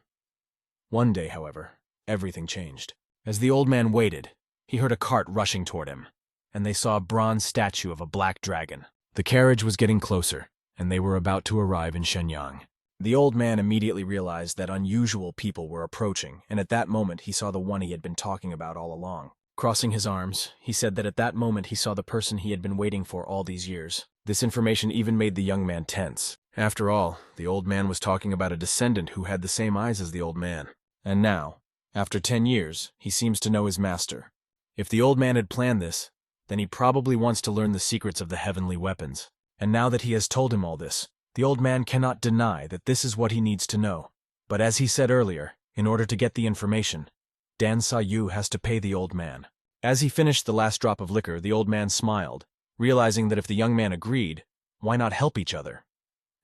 One day, however, everything changed. As the old man waited, he heard a cart rushing toward him, and they saw a bronze statue of a black dragon. The carriage was getting closer, and they were about to arrive in Shenyang. The old man immediately realized that unusual people were approaching, and at that moment he saw the one he had been talking about all along. Crossing his arms, he said that at that moment he saw the person he had been waiting for all these years. This information even made the young man tense. After all, the old man was talking about a descendant who had the same eyes as the old man. And now, after 10 years, he seems to know his master. If the old man had planned this, then he probably wants to learn the secrets of the heavenly weapons. And now that he has told him all this, the old man cannot deny that this is what he needs to know. But as he said earlier, in order to get the information, Dan Sayu has to pay the old man. As he finished the last drop of liquor, the old man smiled, realizing that if the young man agreed, why not help each other?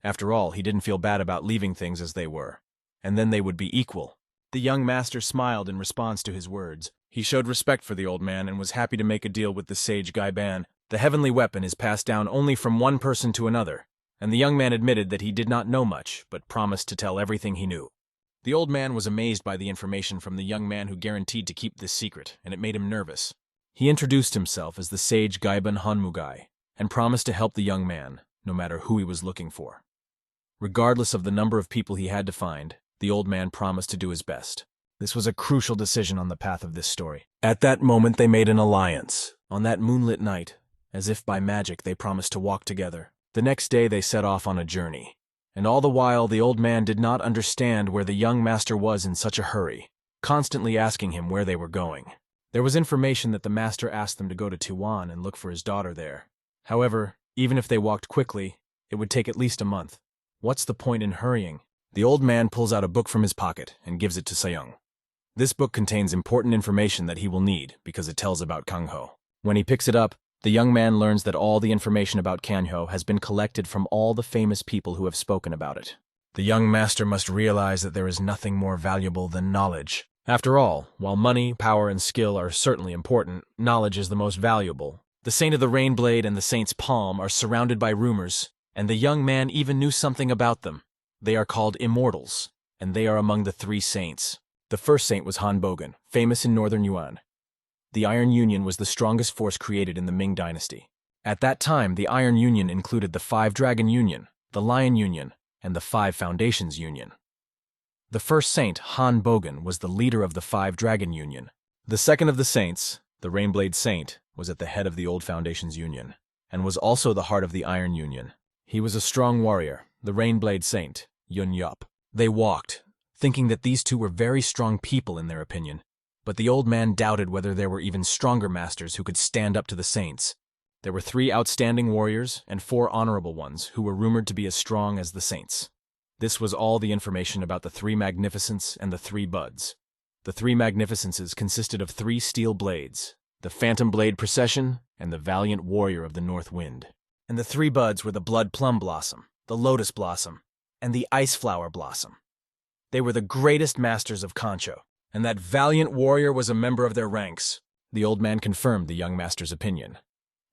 After all, he didn't feel bad about leaving things as they were, and then they would be equal. The young master smiled in response to his words. He showed respect for the old man and was happy to make a deal with the sage Gaiban. The heavenly weapon is passed down only from one person to another, and the young man admitted that he did not know much, but promised to tell everything he knew. The old man was amazed by the information from the young man who guaranteed to keep this secret, and it made him nervous. He introduced himself as the sage Gaiban Hanmugai, and promised to help the young man, no matter who he was looking for. Regardless of the number of people he had to find, the old man promised to do his best. This was a crucial decision on the path of this story. At that moment they made an alliance. On that moonlit night, as if by magic, they promised to walk together. The next day they set off on a journey. And all the while the old man did not understand where the young master was in such a hurry, constantly asking him where they were going. There was information that the master asked them to go to Tiwan and look for his daughter there. However, even if they walked quickly, it would take at least a month. What's the point in hurrying? The old man pulls out a book from his pocket and gives it to Sayong. This book contains important information that he will need because it tells about Kangho. When he picks it up, the young man learns that all the information about Kangho has been collected from all the famous people who have spoken about it. The young master must realize that there is nothing more valuable than knowledge. After all, while money, power, and skill are certainly important, knowledge is the most valuable. The Saint of the Rainblade and the Saint's Palm are surrounded by rumors, and the young man even knew something about them. They are called immortals, and they are among the 3 saints. The first saint was Han Bogan, famous in northern Yuan. The Iron Union was the strongest force created in the Ming Dynasty. At that time, the Iron Union included the Five Dragon Union, the Lion Union, and the Five Foundations Union. The first saint, Han Bogan, was the leader of the Five Dragon Union. The second of the saints, the Rainblade Saint, was at the head of the Old Foundations Union, and was also the heart of the Iron Union. He was a strong warrior, the Rainblade Saint, Yun Yup. They walked, thinking that these two were very strong people in their opinion, but the old man doubted whether there were even stronger masters who could stand up to the saints. There were 3 outstanding warriors and 4 honorable ones who were rumored to be as strong as the saints. This was all the information about the 3 Magnificents and the 3 Buds. The 3 Magnificences consisted of 3 steel blades, the Phantom Blade Procession and the Valiant Warrior of the North Wind. And the 3 Buds were the Blood Plum Blossom, the Lotus Blossom, and the Ice Flower Blossom. They were the greatest masters of Concho, and that valiant warrior was a member of their ranks. The old man confirmed the young master's opinion.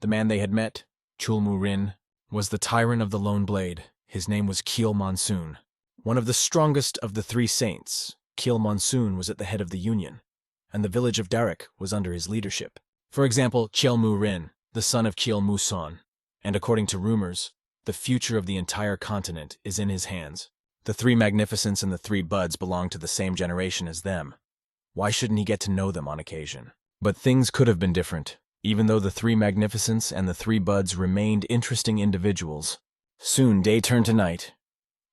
The man they had met, Chulmu Rin, was the tyrant of the Lone Blade. His name was Keel Monsoon. One of the strongest of the 3 saints, Keel Monsoon was at the head of the Union, and the village of Darak was under his leadership. For example, Chelmu Rin, the son of Keel Muson, and according to rumors, the future of the entire continent is in his hands. The 3 Magnificents and the 3 Buds belong to the same generation as them. Why shouldn't he get to know them on occasion? But things could have been different, even though the 3 Magnificents and the 3 Buds remained interesting individuals. Soon day turned to night,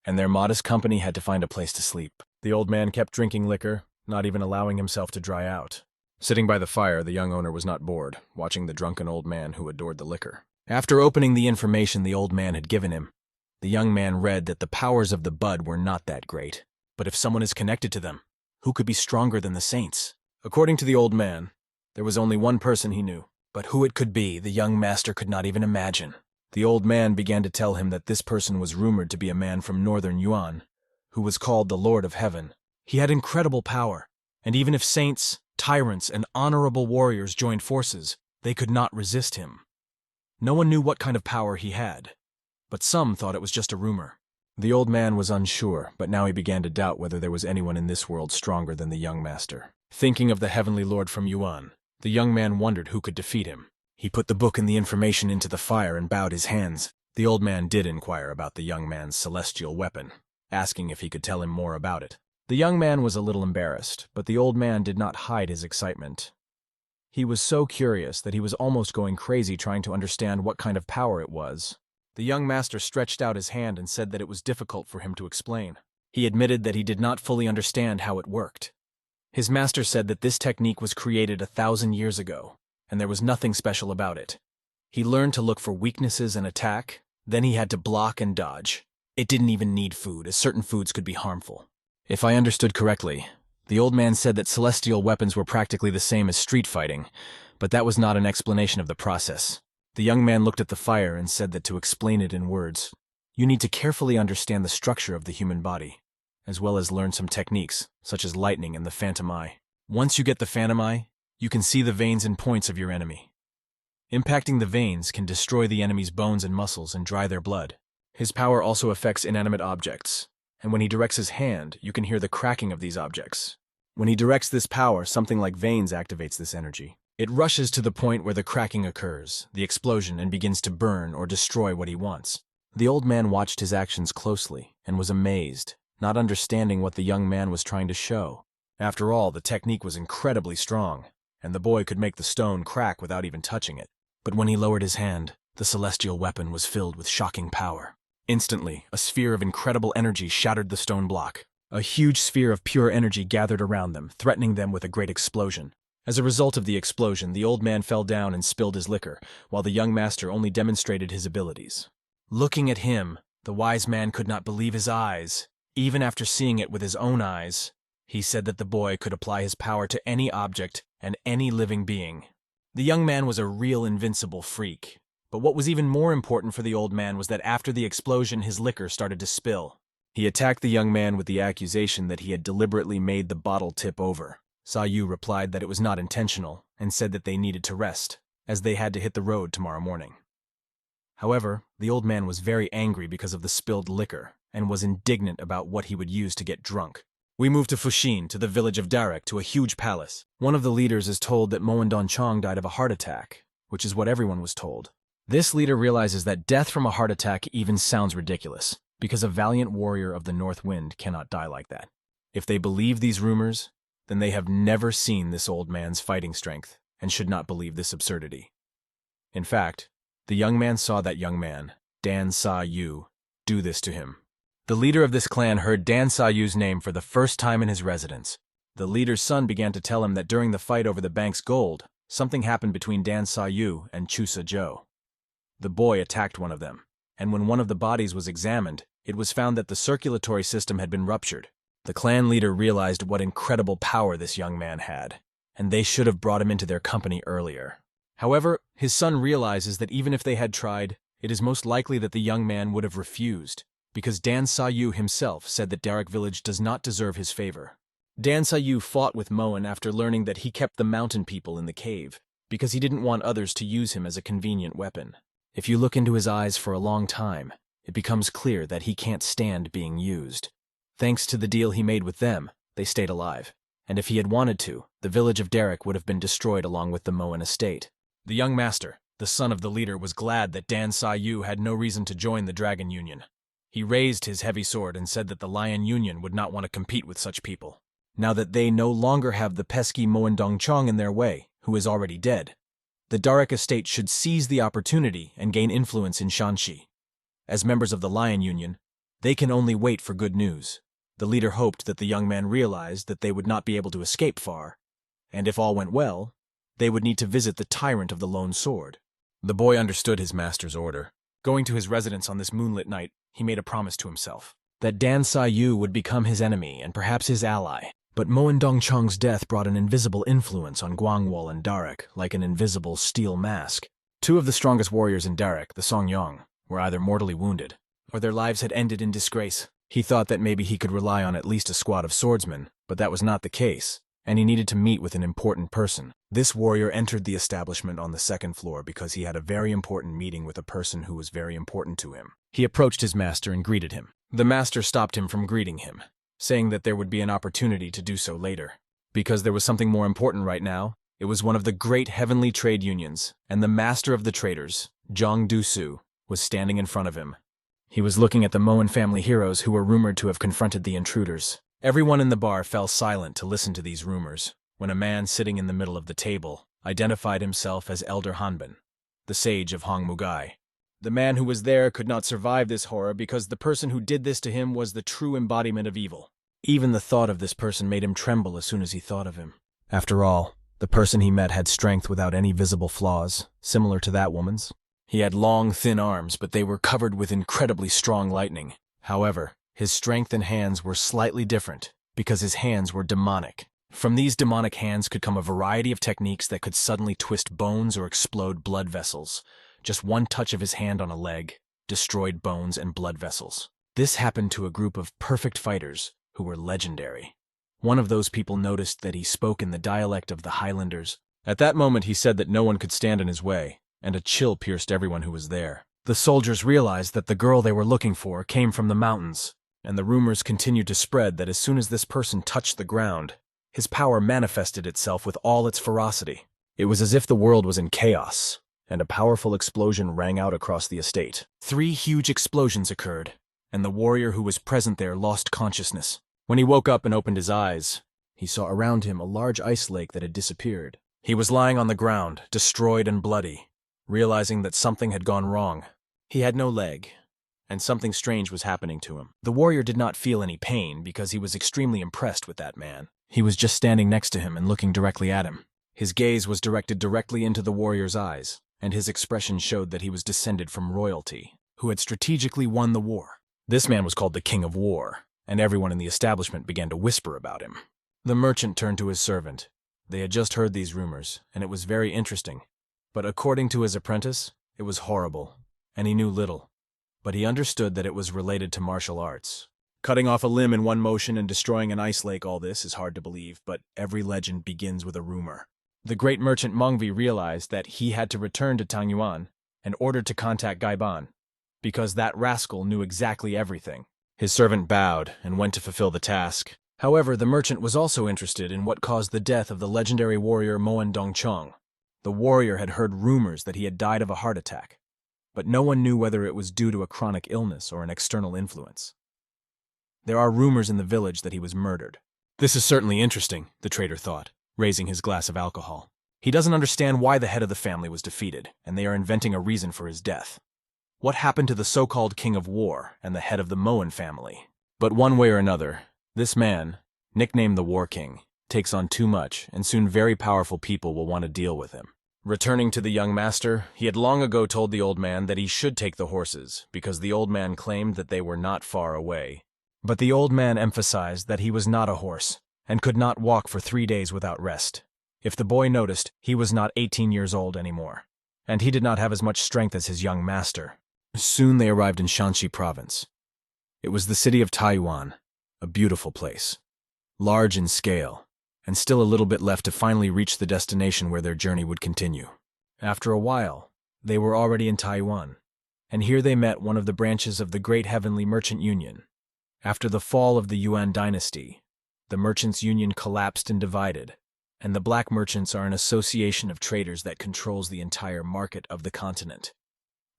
and their modest company had to find a place to sleep. The old man kept drinking liquor, not even allowing himself to dry out. Sitting by the fire, the young owner was not bored, watching the drunken old man who adored the liquor. After opening the information the old man had given him, the young man read that the powers of the Bud were not that great. But if someone is connected to them, who could be stronger than the saints? According to the old man, there was only one person he knew, but who it could be, the young master could not even imagine. The old man began to tell him that this person was rumored to be a man from northern Yuan, who was called the Lord of Heaven. He had incredible power, and even if saints, tyrants, and honorable warriors joined forces, they could not resist him. No one knew what kind of power he had, but some thought it was just a rumor. The old man was unsure, but now he began to doubt whether there was anyone in this world stronger than the young master. Thinking of the heavenly lord from Yuan, the young man wondered who could defeat him. He put the book and the information into the fire and bowed his hands. The old man did inquire about the young man's celestial weapon, asking if he could tell him more about it. The young man was a little embarrassed, but the old man did not hide his excitement. He was so curious that he was almost going crazy trying to understand what kind of power it was. The young master stretched out his hand and said that it was difficult for him to explain. He admitted that he did not fully understand how it worked. His master said that this technique was created 1,000 years ago, and there was nothing special about it. He learned to look for weaknesses and attack, then he had to block and dodge. It didn't even need food, as certain foods could be harmful. If I understood correctly, the old man said that celestial weapons were practically the same as street fighting, but that was not an explanation of the process. The young man looked at the fire and said that to explain it in words, you need to carefully understand the structure of the human body, as well as learn some techniques, such as lightning and the phantom eye. Once you get the phantom eye, you can see the veins and points of your enemy. Impacting the veins can destroy the enemy's bones and muscles and dry their blood. His power also affects inanimate objects, and when he directs his hand, you can hear the cracking of these objects. When he directs this power, something like veins activates this energy. It rushes to the point where the cracking occurs, the explosion, and begins to burn or destroy what he wants. The old man watched his actions closely and was amazed, not understanding what the young man was trying to show. After all, the technique was incredibly strong, and the boy could make the stone crack without even touching it. But when he lowered his hand, the celestial weapon was filled with shocking power. Instantly, a sphere of incredible energy shattered the stone block. A huge sphere of pure energy gathered around them, threatening them with a great explosion. As a result of the explosion, the old man fell down and spilled his liquor, while the young master only demonstrated his abilities. Looking at him, the wise man could not believe his eyes. Even after seeing it with his own eyes, he said that the boy could apply his power to any object and any living being. The young man was a real invincible freak. But what was even more important for the old man was that after the explosion, his liquor started to spill. He attacked the young man with the accusation that he had deliberately made the bottle tip over. Sa Yu replied that it was not intentional and said that they needed to rest, as they had to hit the road tomorrow morning. However, the old man was very angry because of the spilled liquor and was indignant about what he would use to get drunk. We move to Fushin, to the village of Darek, to a huge palace. One of the leaders is told that Moen Donchong died of a heart attack, which is what everyone was told. This leader realizes that death from a heart attack even sounds ridiculous, because a valiant warrior of the North Wind cannot die like that. If they believe these rumors, then they have never seen this old man's fighting strength, and should not believe this absurdity. In fact, the young man saw that young man, Dan Sa-yu, do this to him. The leader of this clan heard Dan Sa-yu's name for the first time in his residence. The leader's son began to tell him that during the fight over the bank's gold, something happened between Dan Sa-yu and Chusa Jo. The boy attacked one of them, and when one of the bodies was examined, it was found that the circulatory system had been ruptured. The clan leader realized what incredible power this young man had, and they should have brought him into their company earlier. However, his son realizes that even if they had tried, it is most likely that the young man would have refused, because Dan Sa-yu himself said that Darek village does not deserve his favor. Dan Sa-yu fought with Moen after learning that he kept the mountain people in the cave, because he didn't want others to use him as a convenient weapon. If you look into his eyes for a long time, it becomes clear that he can't stand being used. Thanks to the deal he made with them, they stayed alive. And if he had wanted to, the village of Darek would have been destroyed along with the Moen estate. The young master, the son of the leader, was glad that Dan Sa-yu had no reason to join the Dragon Union. He raised his heavy sword and said that the Lion Union would not want to compete with such people, now that they no longer have the pesky Moen Dongchong in their way, who is already dead. The Darek estate should seize the opportunity and gain influence in Shanxi. As members of the Lion Union, they can only wait for good news. The leader hoped that the young man realized that they would not be able to escape far, and if all went well, they would need to visit the tyrant of the Lone Sword. The boy understood his master's order. Going to his residence on this moonlit night, he made a promise to himself that Dan Sa-yu would become his enemy and perhaps his ally. But Moen Dongchong's death brought an invisible influence on Guangwol and Darek, like an invisible steel mask. Two of the strongest warriors in Darek, the Songyong, were either mortally wounded, or their lives had ended in disgrace. He thought that maybe he could rely on at least a squad of swordsmen, but that was not the case, and he needed to meet with an important person. This warrior entered the establishment on the second floor because he had a very important meeting with a person who was very important to him. He approached his master and greeted him. The master stopped him from greeting him, saying that there would be an opportunity to do so later. Because there was something more important right now, it was one of the great heavenly trade unions, and the master of the traders, Zhang Du-su, was standing in front of him. He was looking at the Moen family heroes who were rumored to have confronted the intruders. Everyone in the bar fell silent to listen to these rumors, when a man sitting in the middle of the table identified himself as Elder Hanbin, the sage of Hongmugai. The man who was there could not survive this horror because the person who did this to him was the true embodiment of evil. Even the thought of this person made him tremble as soon as he thought of him. After all, the person he met had strength without any visible flaws, similar to that woman's. He had long, thin arms, but they were covered with incredibly strong lightning. However, his strength and hands were slightly different, because his hands were demonic. From these demonic hands could come a variety of techniques that could suddenly twist bones or explode blood vessels. Just one touch of his hand on a leg destroyed bones and blood vessels. This happened to a group of perfect fighters who were legendary. One of those people noticed that he spoke in the dialect of the Highlanders. At that moment he said that no one could stand in his way, and a chill pierced everyone who was there. The soldiers realized that the girl they were looking for came from the mountains, and the rumors continued to spread that as soon as this person touched the ground, his power manifested itself with all its ferocity. It was as if the world was in chaos, and a powerful explosion rang out across the estate. 3 huge explosions occurred, and the warrior who was present there lost consciousness. When he woke up and opened his eyes, he saw around him a large ice lake that had disappeared. He was lying on the ground, destroyed and bloody, realizing that something had gone wrong. He had no leg, and something strange was happening to him. The warrior did not feel any pain because he was extremely impressed with that man. He was just standing next to him and looking directly at him. His gaze was directed directly into the warrior's eyes, and his expression showed that he was descended from royalty, who had strategically won the war. This man was called the King of War, and everyone in the establishment began to whisper about him. The merchant turned to his servant. They had just heard these rumors, and it was very interesting. But according to his apprentice, it was horrible, and he knew little. But he understood that it was related to martial arts. Cutting off a limb in one motion and destroying an ice lake, all this is hard to believe, but every legend begins with a rumor. The great merchant Mengvi realized that he had to return to Tangyuan and ordered to contact Gaiban, because that rascal knew exactly everything. His servant bowed and went to fulfill the task. However, the merchant was also interested in what caused the death of the legendary warrior Moan Dongchong. The warrior had heard rumors that he had died of a heart attack, but no one knew whether it was due to a chronic illness or an external influence. There are rumors in the village that he was murdered. This is certainly interesting, the trader thought, raising his glass of alcohol. He doesn't understand why the head of the family was defeated, and they are inventing a reason for his death. What happened to the so-called king of war and the head of the Moan family? But one way or another, this man, nicknamed the War King, takes on too much, and soon very powerful people will want to deal with him. Returning to the young master, he had long ago told the old man that he should take the horses, because the old man claimed that they were not far away. But the old man emphasized that he was not a horse, and could not walk for 3 days without rest. If the boy noticed, he was not 18 years old anymore, and he did not have as much strength as his young master. Soon they arrived in Shanxi province. It was the city of Taiyuan, a beautiful place, large in scale, and still a little bit left to finally reach the destination where their journey would continue. After a while, they were already in Taiwan, and here they met one of the branches of the Great Heavenly Merchant Union. After the fall of the Yuan dynasty, the Merchants' Union collapsed and divided, and the black merchants are an association of traders that controls the entire market of the continent.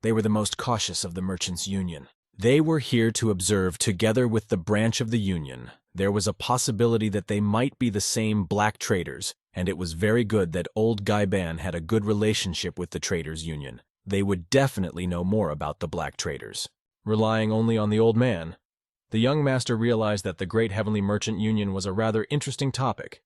They were the most cautious of the Merchants' Union. They were here to observe, together with the branch of the union, there was a possibility that they might be the same black traders, and it was very good that old Guy Ban had a good relationship with the traders' union. They would definitely know more about the black traders. Relying only on the old man, the young master realized that the Great Heavenly Merchant Union was a rather interesting topic.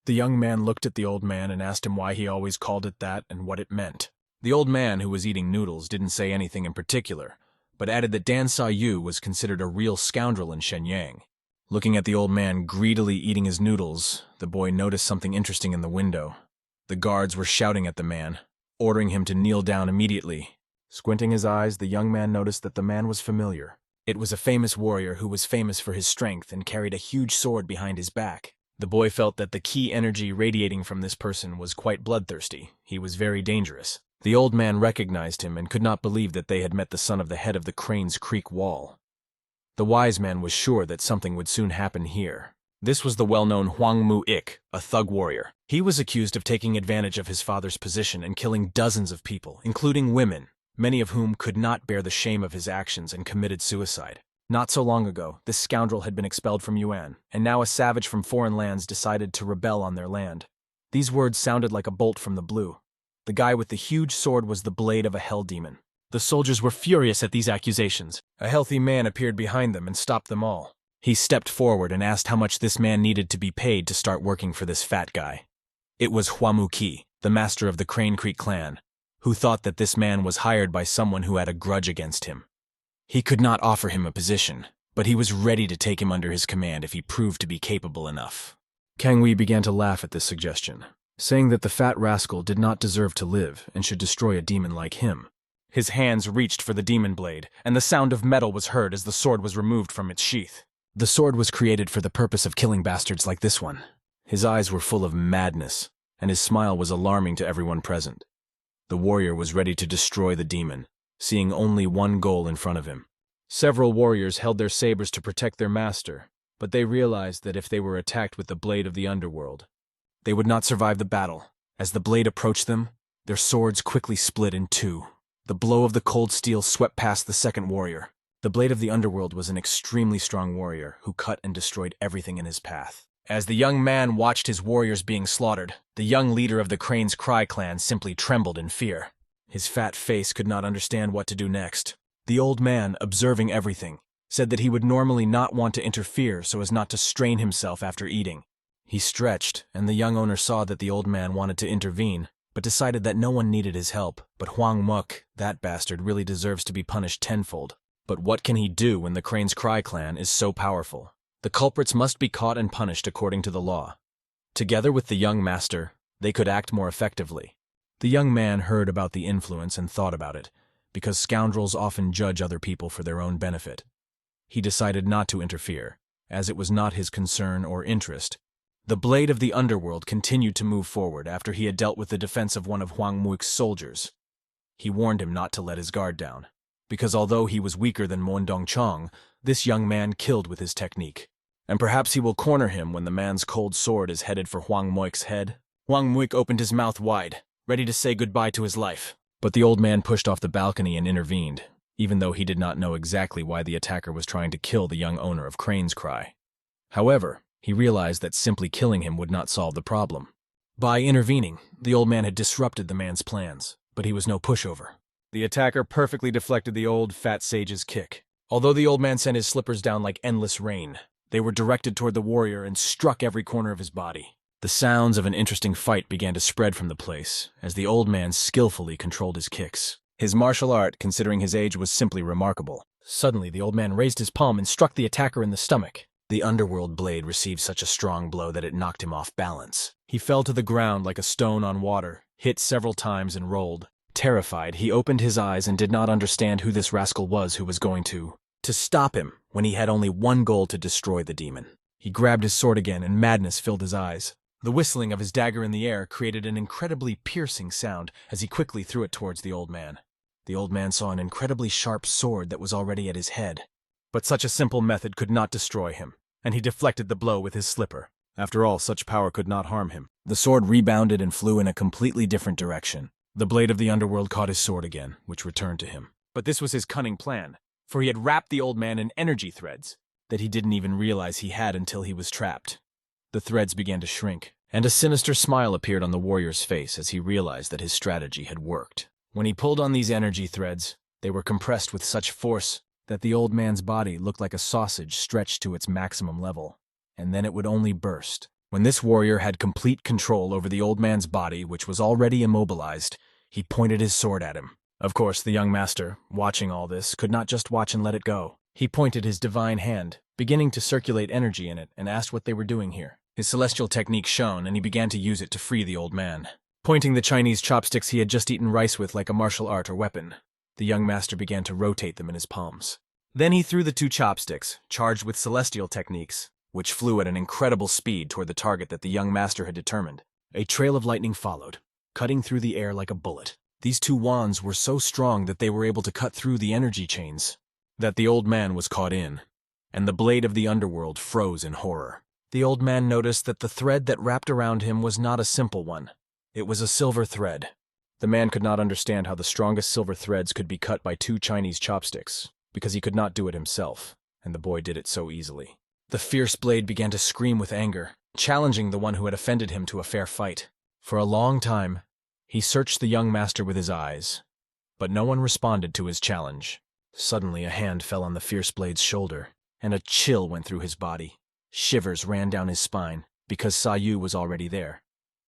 The young man looked at the old man and asked him why he always called it that and what it meant. The old man, who was eating noodles, didn't say anything in particular, but added that Dan Sa Yu was considered a real scoundrel in Shenyang. Looking at the old man greedily eating his noodles, the boy noticed something interesting in the window. The guards were shouting at the man, ordering him to kneel down immediately. Squinting his eyes, the young man noticed that the man was familiar. It was a famous warrior who was famous for his strength and carried a huge sword behind his back. The boy felt that the key energy radiating from this person was quite bloodthirsty. He was very dangerous. The old man recognized him and could not believe that they had met the son of the head of the Crane's Creek Wall. The wise man was sure that something would soon happen here. This was the well-known Huang Mu-ik, a thug warrior. He was accused of taking advantage of his father's position and killing dozens of people, including women, many of whom could not bear the shame of his actions and committed suicide. Not so long ago, this scoundrel had been expelled from Yuan, and now a savage from foreign lands decided to rebel on their land. These words sounded like a bolt from the blue. The guy with the huge sword was the blade of a hell demon. The soldiers were furious at these accusations. A healthy man appeared behind them and stopped them all. He stepped forward and asked how much this man needed to be paid to start working for this fat guy. It was Hua Mu-ki, the master of the Crane Creek clan, who thought that this man was hired by someone who had a grudge against him. He could not offer him a position, but he was ready to take him under his command if he proved to be capable enough. Kang Wei began to laugh at this suggestion, saying that the fat rascal did not deserve to live and should destroy a demon like him. His hands reached for the demon blade, and the sound of metal was heard as the sword was removed from its sheath. The sword was created for the purpose of killing bastards like this one. His eyes were full of madness, and his smile was alarming to everyone present. The warrior was ready to destroy the demon, seeing only one goal in front of him. Several warriors held their sabers to protect their master, but they realized that if they were attacked with the blade of the underworld, they would not survive the battle. As the blade approached them, their swords quickly split in two. The blow of the cold steel swept past the second warrior. The blade of the underworld was an extremely strong warrior who cut and destroyed everything in his path. As the young man watched his warriors being slaughtered, the young leader of the Crane's Cry clan simply trembled in fear. His fat face could not understand what to do next. The old man, observing everything, said that he would normally not want to interfere so as not to strain himself after eating. He stretched, and the young owner saw that the old man wanted to intervene, but decided that no one needed his help. But Huang Muk, that bastard, really deserves to be punished tenfold. But what can he do when the Crane's Cry clan is so powerful? The culprits must be caught and punished according to the law. Together with the young master, they could act more effectively. The young man heard about the influence and thought about it, because scoundrels often judge other people for their own benefit. He decided not to interfere, as it was not his concern or interest. The blade of the underworld continued to move forward after he had dealt with the defense of one of Huang Muk's soldiers. He warned him not to let his guard down, because although he was weaker than Mon Dongchong, this young man killed with his technique. And perhaps he will corner him when the man's cold sword is headed for Huang Moik's head. Huang Moik opened his mouth wide, ready to say goodbye to his life. But the old man pushed off the balcony and intervened, even though he did not know exactly why the attacker was trying to kill the young owner of Crane's Cry. However, he realized that simply killing him would not solve the problem. By intervening, the old man had disrupted the man's plans, but he was no pushover. The attacker perfectly deflected the old, fat sage's kick. Although the old man sent his slippers down like endless rain, they were directed toward the warrior and struck every corner of his body. The sounds of an interesting fight began to spread from the place, as the old man skillfully controlled his kicks. His martial art, considering his age, was simply remarkable. Suddenly, the old man raised his palm and struck the attacker in the stomach. The underworld blade received such a strong blow that it knocked him off balance. He fell to the ground like a stone on water, hit several times and rolled. Terrified, he opened his eyes and did not understand who this rascal was who was going to stop him when he had only one goal: to destroy the demon. He grabbed his sword again and madness filled his eyes. The whistling of his dagger in the air created an incredibly piercing sound as he quickly threw it towards the old man. The old man saw an incredibly sharp sword that was already at his head. But such a simple method could not destroy him, and he deflected the blow with his slipper. After all, such power could not harm him. The sword rebounded and flew in a completely different direction. The blade of the underworld caught his sword again, which returned to him. But this was his cunning plan, for he had wrapped the old man in energy threads that he didn't even realize he had until he was trapped. The threads began to shrink, and a sinister smile appeared on the warrior's face as he realized that his strategy had worked. When he pulled on these energy threads, they were compressed with such force that the old man's body looked like a sausage stretched to its maximum level, and then it would only burst. When this warrior had complete control over the old man's body, which was already immobilized, he pointed his sword at him. Of course, the young master, watching all this, could not just watch and let it go. He pointed his divine hand, beginning to circulate energy in it, and asked what they were doing here. His celestial technique shone, and he began to use it to free the old man. Pointing the Chinese chopsticks he had just eaten rice with like a martial art or weapon, the young master began to rotate them in his palms. Then he threw the two chopsticks, charged with celestial techniques, which flew at an incredible speed toward the target that the young master had determined. A trail of lightning followed, cutting through the air like a bullet. These two wands were so strong that they were able to cut through the energy chains that the old man was caught in, and the blade of the underworld froze in horror. The old man noticed that the thread that wrapped around him was not a simple one. It was a silver thread. The man could not understand how the strongest silver threads could be cut by two Chinese chopsticks, because he could not do it himself, and the boy did it so easily. The fierce blade began to scream with anger, challenging the one who had offended him to a fair fight. For a long time, he searched the young master with his eyes, but no one responded to his challenge. Suddenly, a hand fell on the fierce blade's shoulder, and a chill went through his body. Shivers ran down his spine, because Sayu was already there.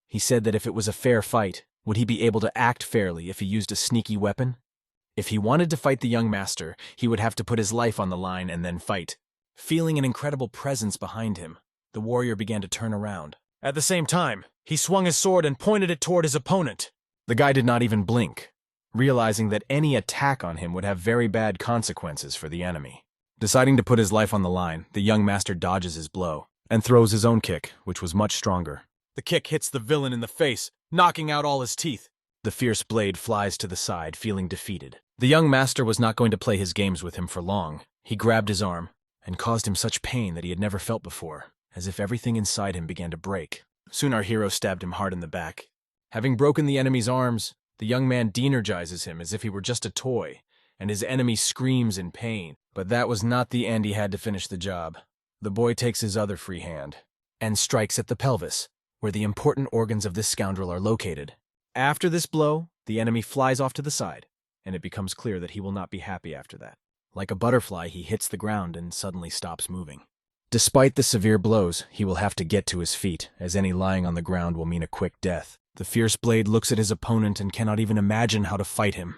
He said that if it was a fair fight, would he be able to act fairly if he used a sneaky weapon? If he wanted to fight the young master, he would have to put his life on the line and then fight. Feeling an incredible presence behind him, the warrior began to turn around. At the same time, he swung his sword and pointed it toward his opponent. The guy did not even blink, realizing that any attack on him would have very bad consequences for the enemy. Deciding to put his life on the line, the young master dodges his blow and throws his own kick, which was much stronger. The kick hits the villain in the face, knocking out all his teeth. The fierce blade flies to the side, feeling defeated. The young master was not going to play his games with him for long. He grabbed his arm and caused him such pain that he had never felt before, as if everything inside him began to break. Soon our hero stabbed him hard in the back. Having broken the enemy's arms, the young man de-energizes him as if he were just a toy, and his enemy screams in pain. But that was not the end he had to finish the job. The boy takes his other free hand and strikes at the pelvis, where the important organs of this scoundrel are located. After this blow, the enemy flies off to the side, and it becomes clear that he will not be happy after that. Like a butterfly, he hits the ground and suddenly stops moving. Despite the severe blows, he will have to get to his feet, as any lying on the ground will mean a quick death. The fierce blade looks at his opponent and cannot even imagine how to fight him.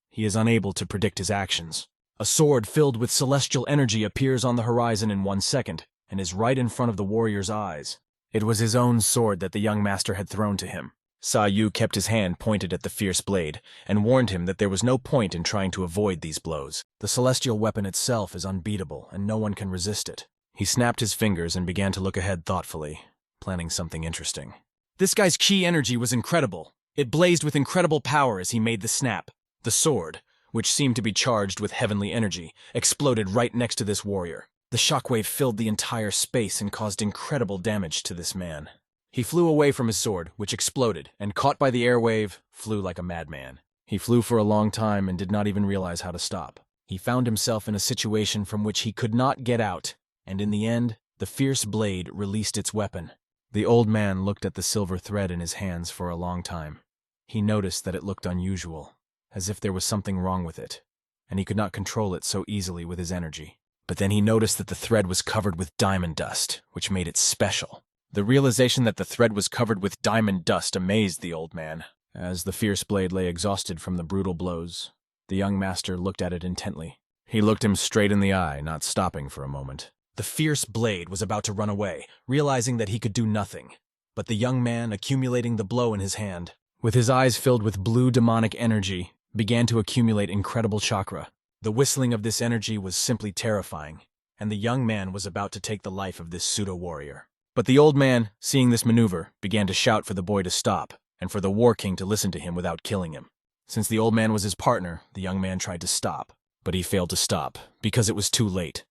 He is unable to predict his actions. A sword filled with celestial energy appears on the horizon in 1 second, and is right in front of the warrior's eyes. It was his own sword that the young master had thrown to him. Sayu kept his hand pointed at the fierce blade, and warned him that there was no point in trying to avoid these blows. The celestial weapon itself is unbeatable, and no one can resist it. He snapped his fingers and began to look ahead thoughtfully, planning something interesting. This guy's chi energy was incredible. It blazed with incredible power as he made the snap. The sword, which seemed to be charged with heavenly energy, exploded right next to this warrior. The shockwave filled the entire space and caused incredible damage to this man. He flew away from his sword, which exploded, and caught by the airwave, flew like a madman. He flew for a long time and did not even realize how to stop. He found himself in a situation from which he could not get out, and in the end, the fierce blade released its weapon. The old man looked at the silver thread in his hands for a long time. He noticed that it looked unusual, as if there was something wrong with it, and he could not control it so easily with his energy. But then he noticed that the thread was covered with diamond dust, which made it special. The realization that the thread was covered with diamond dust amazed the old man. As the fierce blade lay exhausted from the brutal blows, the young master looked at it intently. He looked him straight in the eye, not stopping for a moment. The fierce blade was about to run away, realizing that he could do nothing. But the young man, accumulating the blow in his hand, with his eyes filled with blue demonic energy, began to accumulate incredible chakra. The whistling of this energy was simply terrifying, and the young man was about to take the life of this pseudo-warrior. But the old man, seeing this maneuver, began to shout for the boy to stop, and for the war king to listen to him without killing him. Since the old man was his partner, the young man tried to stop, but he failed to stop, because it was too late.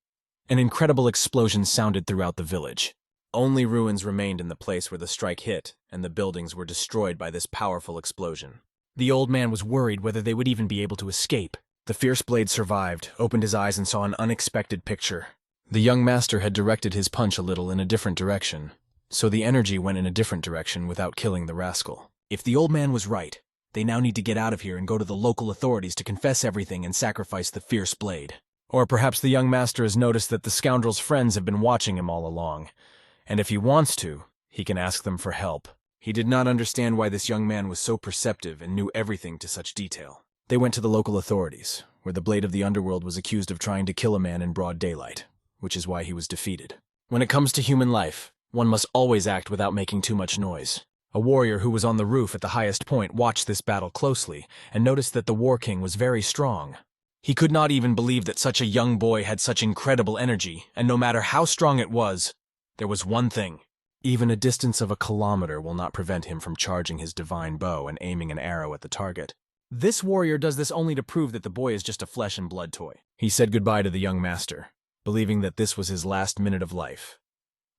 An incredible explosion sounded throughout the village. Only ruins remained in the place where the strike hit, and the buildings were destroyed by this powerful explosion. The old man was worried whether they would even be able to escape. The fierce blade survived, opened his eyes and saw an unexpected picture. The young master had directed his punch a little in a different direction, so the energy went in a different direction without killing the rascal. If the old man was right, they now need to get out of here and go to the local authorities to confess everything and sacrifice the fierce blade. Or perhaps the young master has noticed that the scoundrel's friends have been watching him all along, and if he wants to, he can ask them for help. He did not understand why this young man was so perceptive and knew everything to such detail. They went to the local authorities, where the blade of the underworld was accused of trying to kill a man in broad daylight, which is why he was defeated. When it comes to human life, one must always act without making too much noise. A warrior who was on the roof at the highest point watched this battle closely and noticed that the war king was very strong. He could not even believe that such a young boy had such incredible energy, and no matter how strong it was, there was one thing. Even a distance of a kilometer will not prevent him from charging his divine bow and aiming an arrow at the target. This warrior does this only to prove that the boy is just a flesh and blood toy. He said goodbye to the young master, believing that this was his last minute of life.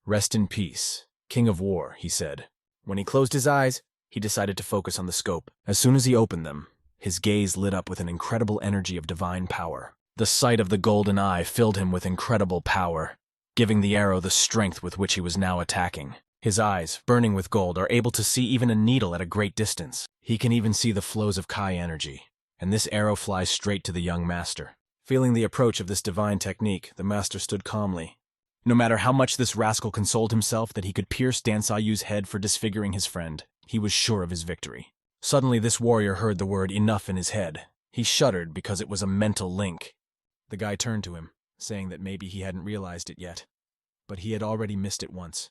Rest in peace, King of War, he said. When he closed his eyes, he decided to focus on the scope. As soon as he opened them, his gaze lit up with an incredible energy of divine power. The sight of the golden eye filled him with incredible power, giving the arrow the strength with which he was now attacking. His eyes, burning with gold, are able to see even a needle at a great distance. He can even see the flows of Kai energy, and this arrow flies straight to the young master. Feeling the approach of this divine technique, the master stood calmly. No matter how much this rascal consoled himself that he could pierce Dansayu's head for disfiguring his friend, he was sure of his victory. Suddenly this warrior heard the word enough in his head. He shuddered because it was a mental link. The guy turned to him, saying that maybe he hadn't realized it yet, but he had already missed it once.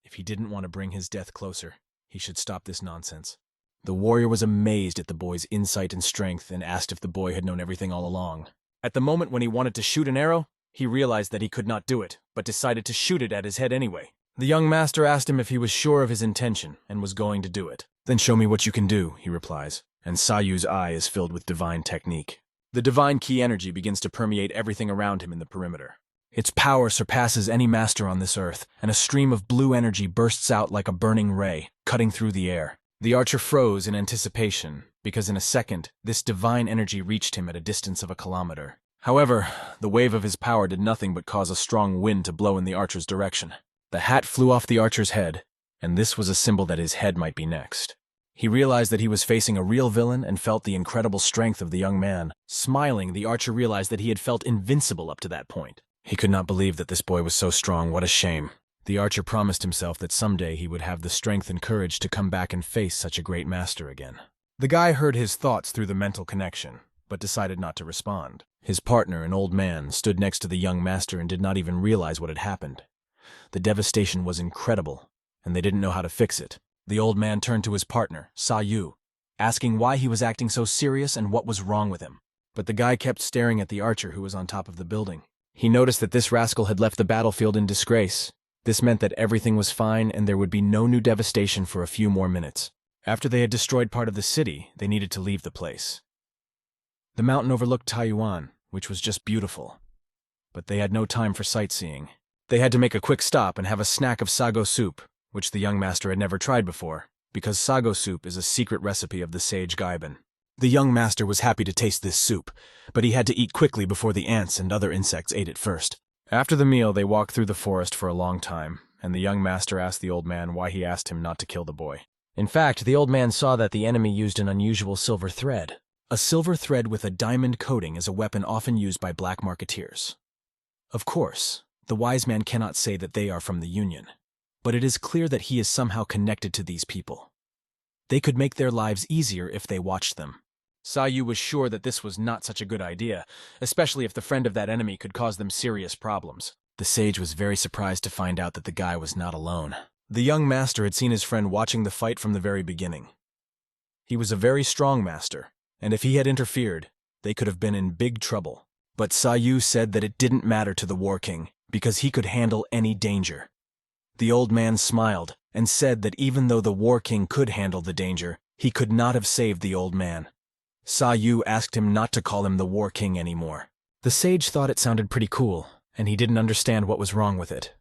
If he didn't want to bring his death closer, he should stop this nonsense. The warrior was amazed at the boy's insight and strength and asked if the boy had known everything all along. At the moment when he wanted to shoot an arrow, he realized that he could not do it, but decided to shoot it at his head anyway. The young master asked him if he was sure of his intention and was going to do it. Then show me what you can do, he replies, and Sayu's eye is filled with divine technique. The divine key energy begins to permeate everything around him in the perimeter. Its power surpasses any master on this earth, and a stream of blue energy bursts out like a burning ray, cutting through the air. The archer froze in anticipation, because in a second, this divine energy reached him at a distance of a kilometer. However, the wave of his power did nothing but cause a strong wind to blow in the archer's direction. The hat flew off the archer's head, and this was a symbol that his head might be next. He realized that he was facing a real villain and felt the incredible strength of the young man. Smiling, the archer realized that he had felt invincible up to that point. He could not believe that this boy was so strong. What a shame. The archer promised himself that someday he would have the strength and courage to come back and face such a great master again. The guy heard his thoughts through the mental connection, but decided not to respond. His partner, an old man, stood next to the young master and did not even realize what had happened. The devastation was incredible, and they didn't know how to fix it. The old man turned to his partner, Sayu, asking why he was acting so serious and what was wrong with him. But the guy kept staring at the archer who was on top of the building. He noticed that this rascal had left the battlefield in disgrace. This meant that everything was fine and there would be no new devastation for a few more minutes. After they had destroyed part of the city, they needed to leave the place. The mountain overlooked Taiyuan, which was just beautiful. But they had no time for sightseeing. They had to make a quick stop and have a snack of sago soup, which the young master had never tried before, because sago soup is a secret recipe of the sage Gaiban. The young master was happy to taste this soup, but he had to eat quickly before the ants and other insects ate it first. After the meal, they walked through the forest for a long time, and the young master asked the old man why he asked him not to kill the boy. In fact, the old man saw that the enemy used an unusual silver thread. A silver thread with a diamond coating is a weapon often used by black marketeers. Of course, the wise man cannot say that they are from the Union, but it is clear that he is somehow connected to these people. They could make their lives easier if they watched them. Sayu was sure that this was not such a good idea, especially if the friend of that enemy could cause them serious problems. The sage was very surprised to find out that the guy was not alone. The young master had seen his friend watching the fight from the very beginning. He was a very strong master, and if he had interfered, they could have been in big trouble. But Sayu said that it didn't matter to the War King, because he could handle any danger. The old man smiled and said that even though the War King could handle the danger, he could not have saved the old man. Sayu asked him not to call him the War King anymore. The sage thought it sounded pretty cool, and he didn't understand what was wrong with it.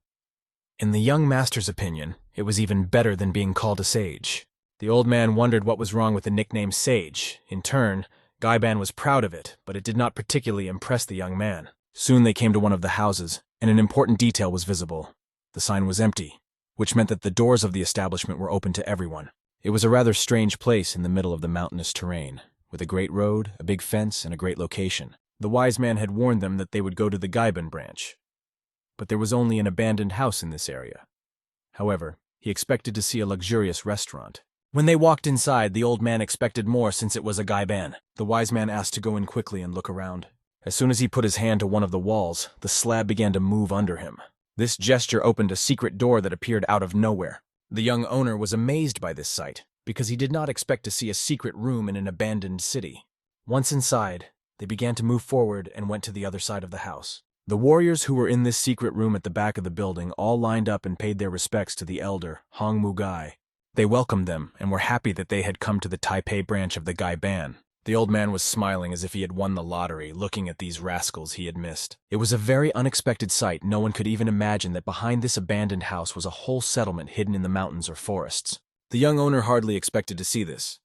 In the young master's opinion, it was even better than being called a sage. The old man wondered what was wrong with the nickname Sage. In turn, Gaiban was proud of it, but it did not particularly impress the young man. Soon they came to one of the houses, and an important detail was visible. The sign was empty, which meant that the doors of the establishment were open to everyone. It was a rather strange place in the middle of the mountainous terrain, with a great road, a big fence, and a great location. The wise man had warned them that they would go to the Gaiban branch. But there was only an abandoned house in this area. However, he expected to see a luxurious restaurant. When they walked inside, the old man expected more since it was a Gaiban. The wise man asked to go in quickly and look around. As soon as he put his hand to one of the walls, the slab began to move under him. This gesture opened a secret door that appeared out of nowhere. The young owner was amazed by this sight, because he did not expect to see a secret room in an abandoned city. Once inside, they began to move forward and went to the other side of the house. The warriors who were in this secret room at the back of the building all lined up and paid their respects to the elder, Hong Mugai. They welcomed them and were happy that they had come to the Taipei branch of the Gaiban. The old man was smiling as if he had won the lottery, looking at these rascals he had missed. It was a very unexpected sight. No one could even imagine that behind this abandoned house was a whole settlement hidden in the mountains or forests. The young owner hardly expected to see this,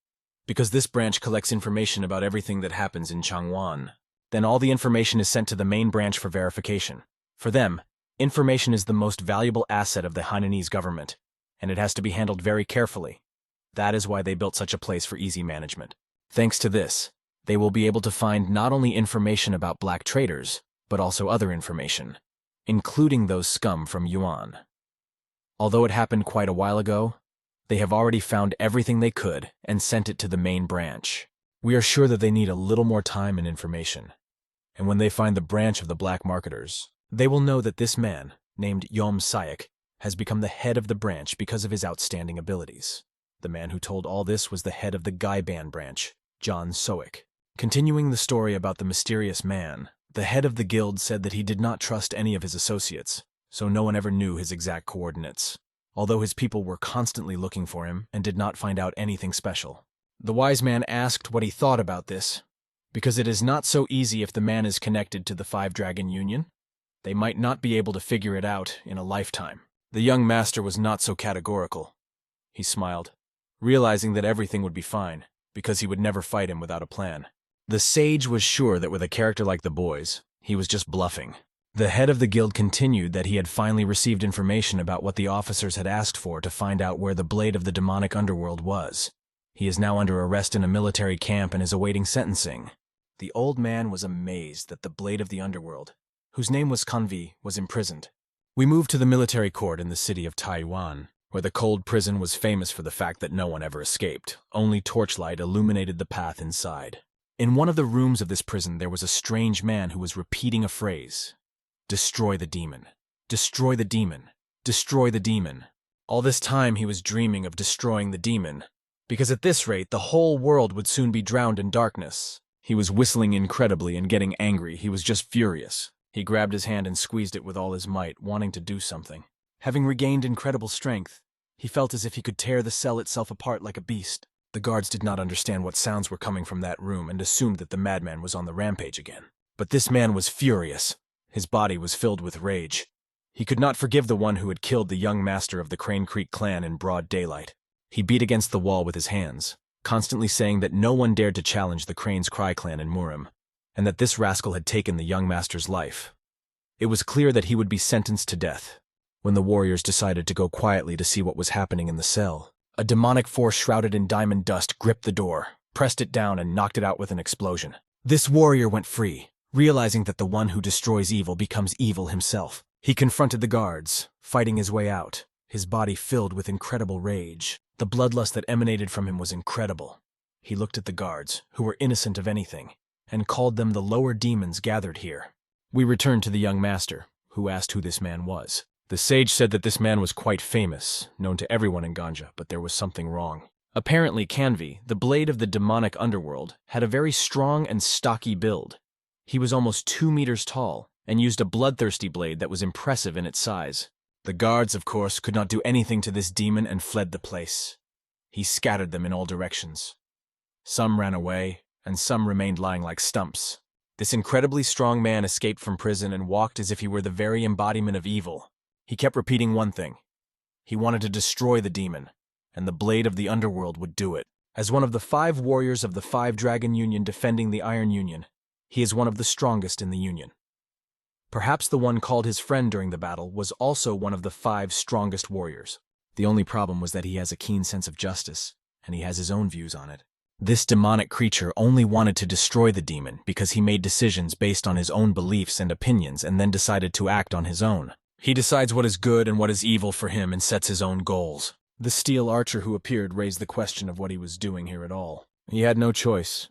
because this branch collects information about everything that happens in Changwon. Then all the information is sent to the main branch for verification. For them, information is the most valuable asset of the Hainanese government, and it has to be handled very carefully. That is why they built such a place for easy management. Thanks to this, they will be able to find not only information about black traders, but also other information, including those scum from Yuan. Although it happened quite a while ago, they have already found everything they could and sent it to the main branch. We are sure that they need a little more time and information. And when they find the branch of the black marketers, they will know that this man, named Yom Sayak, has become the head of the branch because of his outstanding abilities. The man who told all this was the head of the Gaiban branch, John Soik. Continuing the story about the mysterious man, the head of the guild said that he did not trust any of his associates, so no one ever knew his exact coordinates, although his people were constantly looking for him and did not find out anything special. The wise man asked what he thought about this, because it is not so easy if the man is connected to the Five Dragon Union. They might not be able to figure it out in a lifetime. The young master was not so categorical. He smiled, realizing that everything would be fine, because he would never fight him without a plan. The sage was sure that with a character like the boys, he was just bluffing. The head of the guild continued that he had finally received information about what the officers had asked for to find out where the blade of the demonic underworld was. He is now under arrest in a military camp and is awaiting sentencing. The old man was amazed that the blade of the underworld, whose name was Kanvi, was imprisoned. We moved to the military court in the city of Taiwan, where the cold prison was famous for the fact that no one ever escaped. Only torchlight illuminated the path inside. In one of the rooms of this prison, there was a strange man who was repeating a phrase. Destroy the demon. Destroy the demon. Destroy the demon. All this time he was dreaming of destroying the demon, because at this rate the whole world would soon be drowned in darkness. He was whistling incredibly and getting angry. He was just furious. He grabbed his hand and squeezed it with all his might, wanting to do something. Having regained incredible strength, he felt as if he could tear the cell itself apart like a beast. The guards did not understand what sounds were coming from that room and assumed that the madman was on the rampage again. But this man was furious. His body was filled with rage. He could not forgive the one who had killed the young master of the Crane Creek clan in broad daylight. He beat against the wall with his hands, constantly saying that no one dared to challenge the Crane's Cry clan in Murim, and that this rascal had taken the young master's life. It was clear that he would be sentenced to death. When the warriors decided to go quietly to see what was happening in the cell, a demonic force shrouded in diamond dust gripped the door, pressed it down, and knocked it out with an explosion. This warrior went free, realizing that the one who destroys evil becomes evil himself. He confronted the guards, fighting his way out, his body filled with incredible rage. The bloodlust that emanated from him was incredible. He looked at the guards, who were innocent of anything, and called them the lower demons gathered here. We returned to the young master, who asked who this man was. The sage said that this man was quite famous, known to everyone in Ganja, but there was something wrong. Apparently, Kanvi, the blade of the demonic underworld, had a very strong and stocky build. He was almost 2 meters tall, and used a bloodthirsty blade that was impressive in its size. The guards, of course, could not do anything to this demon and fled the place. He scattered them in all directions. Some ran away, and some remained lying like stumps. This incredibly strong man escaped from prison and walked as if he were the very embodiment of evil. He kept repeating one thing. He wanted to destroy the demon, and the blade of the underworld would do it. As one of the 5 warriors of the 5-Dragon Union defending the Iron Union, he is one of the strongest in the Union. Perhaps the one called his friend during the battle was also one of the 5 strongest warriors. The only problem was that he has a keen sense of justice, and he has his own views on it. This demonic creature only wanted to destroy the demon because he made decisions based on his own beliefs and opinions and then decided to act on his own. He decides what is good and what is evil for him and sets his own goals. The steel archer who appeared raised the question of what he was doing here at all. He had no choice.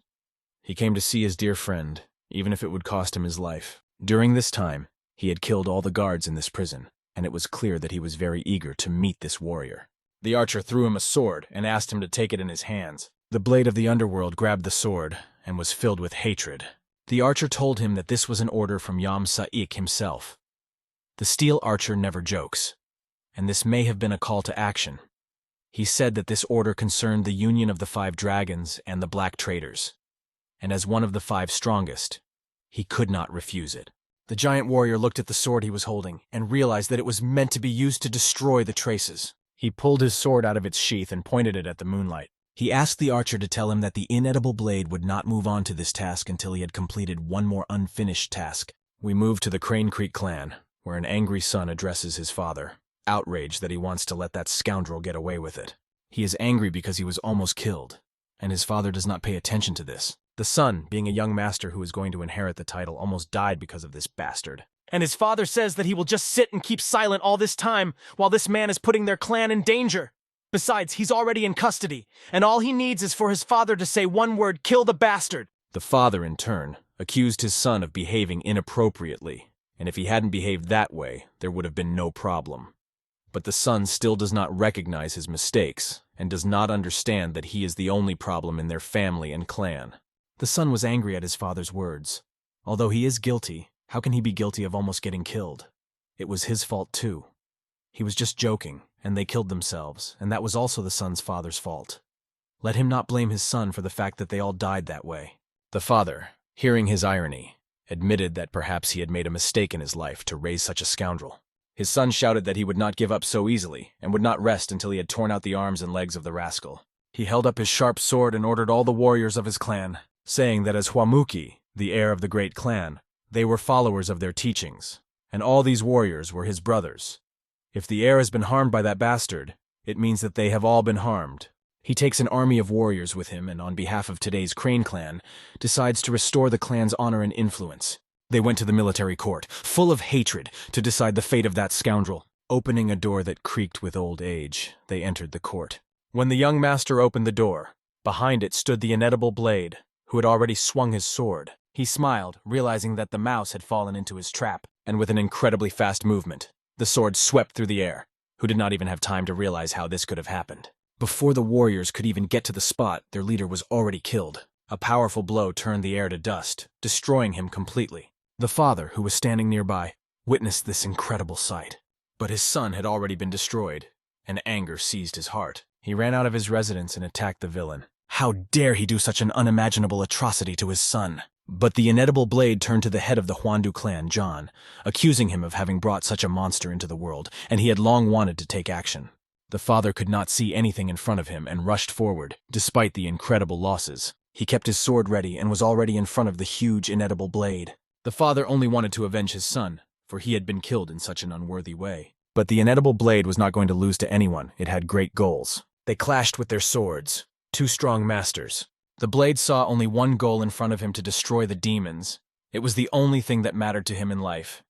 He came to see his dear friend, even if it would cost him his life. During this time, he had killed all the guards in this prison, and it was clear that he was very eager to meet this warrior. The archer threw him a sword and asked him to take it in his hands. The blade of the underworld grabbed the sword and was filled with hatred. The archer told him that this was an order from Yam Sa'ik himself. The steel archer never jokes, and this may have been a call to action. He said that this order concerned the union of the 5 dragons and the black traders, and as one of the 5 strongest, he could not refuse it. The giant warrior looked at the sword he was holding and realized that it was meant to be used to destroy the traces. He pulled his sword out of its sheath and pointed it at the moonlight. He asked the archer to tell him that the inedible blade would not move on to this task until he had completed one more unfinished task. We moved to the Crane Creek clan, where an angry son addresses his father, outraged that he wants to let that scoundrel get away with it. He is angry because he was almost killed, and his father does not pay attention to this. The son, being a young master who is going to inherit the title, almost died because of this bastard. And his father says that he will just sit and keep silent all this time while this man is putting their clan in danger. Besides, he's already in custody, and all he needs is for his father to say one word, "Kill the bastard." The father, in turn, accused his son of behaving inappropriately, and if he hadn't behaved that way, there would have been no problem. But the son still does not recognize his mistakes, and does not understand that he is the only problem in their family and clan. The son was angry at his father's words. Although he is guilty, how can he be guilty of almost getting killed? It was his fault too. He was just joking, and they killed themselves, and that was also the son's father's fault. Let him not blame his son for the fact that they all died that way. The father, hearing his irony, admitted that perhaps he had made a mistake in his life to raise such a scoundrel. His son shouted that he would not give up so easily, and would not rest until he had torn out the arms and legs of the rascal. He held up his sharp sword and ordered all the warriors of his clan, saying that as Huamuki, the heir of the great clan, they were followers of their teachings, and all these warriors were his brothers. If the heir has been harmed by that bastard, it means that they have all been harmed. He takes an army of warriors with him and on behalf of today's Crane clan, decides to restore the clan's honor and influence. They went to the military court, full of hatred, to decide the fate of that scoundrel. Opening a door that creaked with old age, they entered the court. When the young master opened the door, behind it stood the inedible blade, who had already swung his sword. He smiled, realizing that the mouse had fallen into his trap, and with an incredibly fast movement, the sword swept through the air, who did not even have time to realize how this could have happened. Before the warriors could even get to the spot, their leader was already killed. A powerful blow turned the air to dust, destroying him completely. The father, who was standing nearby, witnessed this incredible sight. But his son had already been destroyed, and anger seized his heart. He ran out of his residence and attacked the villain. How dare he do such an unimaginable atrocity to his son? But the inedible blade turned to the head of the Huandu clan, John, accusing him of having brought such a monster into the world, and he had long wanted to take action. The father could not see anything in front of him and rushed forward, despite the incredible losses. He kept his sword ready and was already in front of the huge inedible blade. The father only wanted to avenge his son, for he had been killed in such an unworthy way. But the inedible blade was not going to lose to anyone. It had great goals. They clashed with their swords, two strong masters. The blade saw only one goal in front of him: to destroy the demons. It was the only thing that mattered to him in life.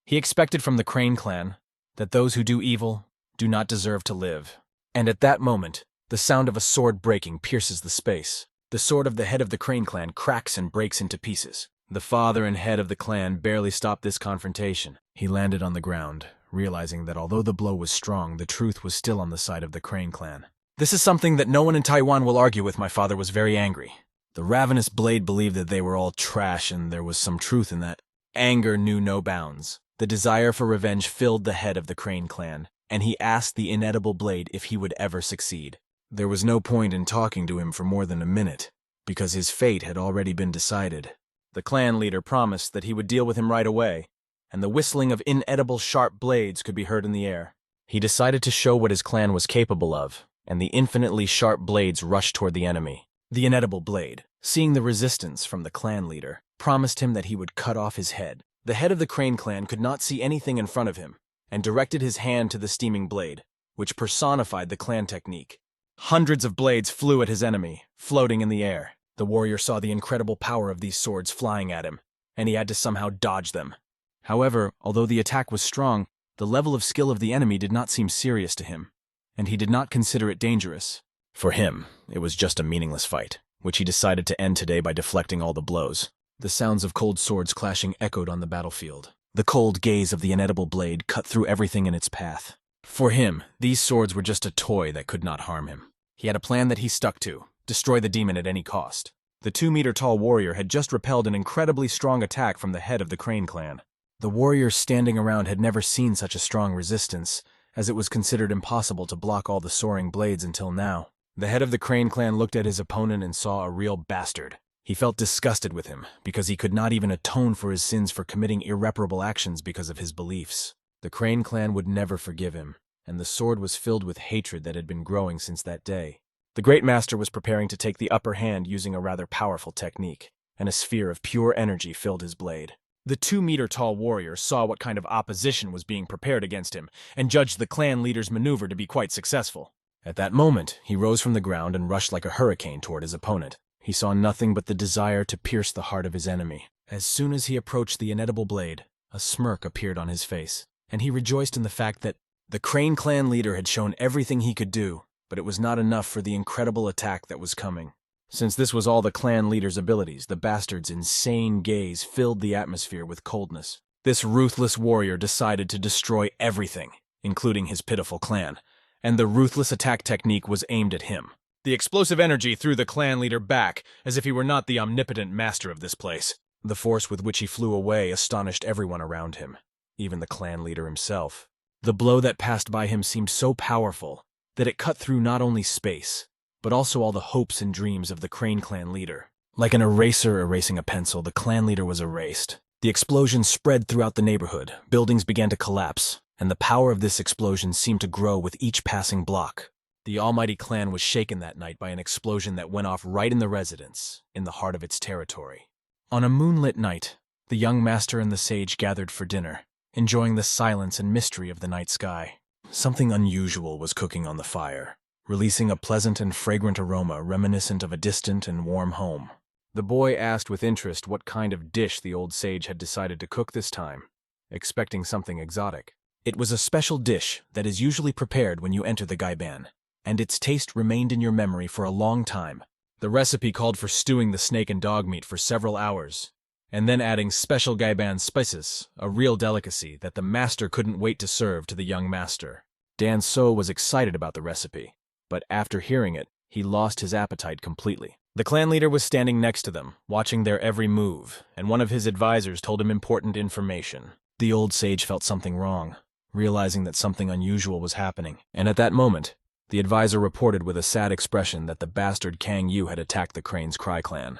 He expected from the Crane clan that those who do evil do not deserve to live. And at that moment, the sound of a sword breaking pierces the space. The sword of the head of the Crane clan cracks and breaks into pieces. The father and head of the clan barely stopped this confrontation. He landed on the ground, realizing that although the blow was strong, the truth was still on the side of the Crane clan. "This is something that no one in Taiwan will argue with." My father was very angry. The ravenous blade believed that they were all trash, and there was some truth in that. Anger knew no bounds. The desire for revenge filled the head of the Crane clan, and he asked the inedible blade if he would ever succeed. There was no point in talking to him for more than a minute, because his fate had already been decided. The clan leader promised that he would deal with him right away, and the whistling of inedible sharp blades could be heard in the air. He decided to show what his clan was capable of, and the infinitely sharp blades rushed toward the enemy. The inedible blade, seeing the resistance from the clan leader, promised him that he would cut off his head. The head of the Crane clan could not see anything in front of him, and directed his hand to the steaming blade, which personified the clan technique. Hundreds of blades flew at his enemy, floating in the air. The warrior saw the incredible power of these swords flying at him, and he had to somehow dodge them. However, although the attack was strong, the level of skill of the enemy did not seem serious to him, and he did not consider it dangerous. For him, it was just a meaningless fight, which he decided to end today by deflecting all the blows. The sounds of cold swords clashing echoed on the battlefield. The cold gaze of the inedible blade cut through everything in its path. For him, these swords were just a toy that could not harm him. He had a plan that he stuck to: destroy the demon at any cost. The 2-meter-tall warrior had just repelled an incredibly strong attack from the head of the Crane clan. The warriors standing around had never seen such a strong resistance, as it was considered impossible to block all the soaring blades until now. The head of the Crane clan looked at his opponent and saw a real bastard. He felt disgusted with him, because he could not even atone for his sins for committing irreparable actions because of his beliefs. The Crane clan would never forgive him, and the sword was filled with hatred that had been growing since that day. The Great Master was preparing to take the upper hand using a rather powerful technique, and a sphere of pure energy filled his blade. The 2-meter-tall warrior saw what kind of opposition was being prepared against him, and judged the clan leader's maneuver to be quite successful. At that moment, he rose from the ground and rushed like a hurricane toward his opponent. He saw nothing but the desire to pierce the heart of his enemy. As soon as he approached the inedible blade, a smirk appeared on his face, and he rejoiced in the fact that the Crane clan leader had shown everything he could do, but it was not enough for the incredible attack that was coming. Since this was all the clan leader's abilities, the bastard's insane gaze filled the atmosphere with coldness. This ruthless warrior decided to destroy everything, including his pitiful clan, and the ruthless attack technique was aimed at him. The explosive energy threw the clan leader back, as if he were not the omnipotent master of this place. The force with which he flew away astonished everyone around him, even the clan leader himself. The blow that passed by him seemed so powerful that it cut through not only space, but also all the hopes and dreams of the Crane clan leader. Like an eraser erasing a pencil, the clan leader was erased. The explosion spread throughout the neighborhood, buildings began to collapse, and the power of this explosion seemed to grow with each passing block. The almighty clan was shaken that night by an explosion that went off right in the residence, in the heart of its territory. On a moonlit night, the young master and the sage gathered for dinner, enjoying the silence and mystery of the night sky. Something unusual was cooking on the fire, releasing a pleasant and fragrant aroma reminiscent of a distant and warm home. The boy asked with interest what kind of dish the old sage had decided to cook this time, expecting something exotic. It was a special dish that is usually prepared when you enter the gaiban, and its taste remained in your memory for a long time. The recipe called for stewing the snake and dog meat for several hours, and then adding special gaiban spices, a real delicacy that the master couldn't wait to serve to the young master. Dan So was excited about the recipe, but after hearing it, he lost his appetite completely. The clan leader was standing next to them, watching their every move, and one of his advisors told him important information. The old sage felt something wrong, realizing that something unusual was happening, and at that moment, the advisor reported with a sad expression that the bastard Kang Yu had attacked the Crane's Cry clan.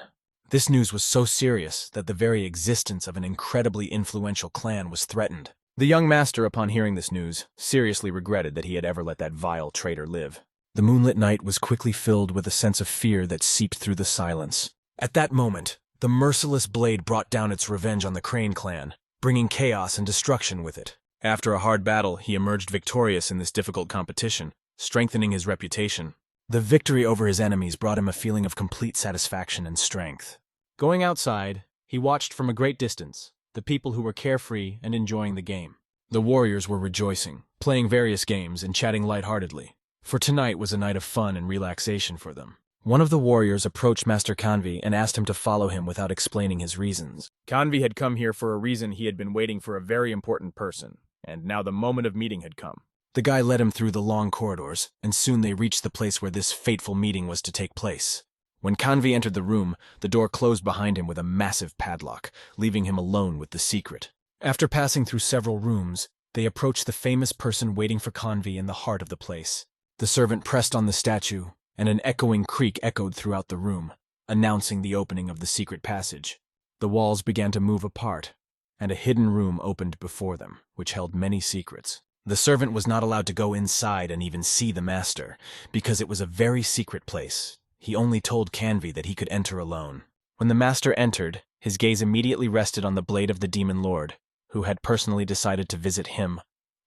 This news was so serious that the very existence of an incredibly influential clan was threatened. The young master, upon hearing this news, seriously regretted that he had ever let that vile traitor live. The moonlit night was quickly filled with a sense of fear that seeped through the silence. At that moment, the merciless blade brought down its revenge on the Crane clan, bringing chaos and destruction with it. After a hard battle, he emerged victorious in this difficult competition, strengthening his reputation. The victory over his enemies brought him a feeling of complete satisfaction and strength. Going outside, he watched from a great distance the people who were carefree and enjoying the game. The warriors were rejoicing, playing various games and chatting lightheartedly, for tonight was a night of fun and relaxation for them. One of the warriors approached Master Kanvi and asked him to follow him without explaining his reasons. Kanvi had come here for a reason. He had been waiting for a very important person, and now the moment of meeting had come. The guy led him through the long corridors, and soon they reached the place where this fateful meeting was to take place. When Kanvi entered the room, the door closed behind him with a massive padlock, leaving him alone with the secret. After passing through several rooms, they approached the famous person waiting for Kanvi in the heart of the place. The servant pressed on the statue, and an echoing creak echoed throughout the room, announcing the opening of the secret passage. The walls began to move apart, and a hidden room opened before them, which held many secrets. The servant was not allowed to go inside and even see the master, because it was a very secret place. He only told Kanvi that he could enter alone. When the master entered, his gaze immediately rested on the blade of the demon lord, who had personally decided to visit him.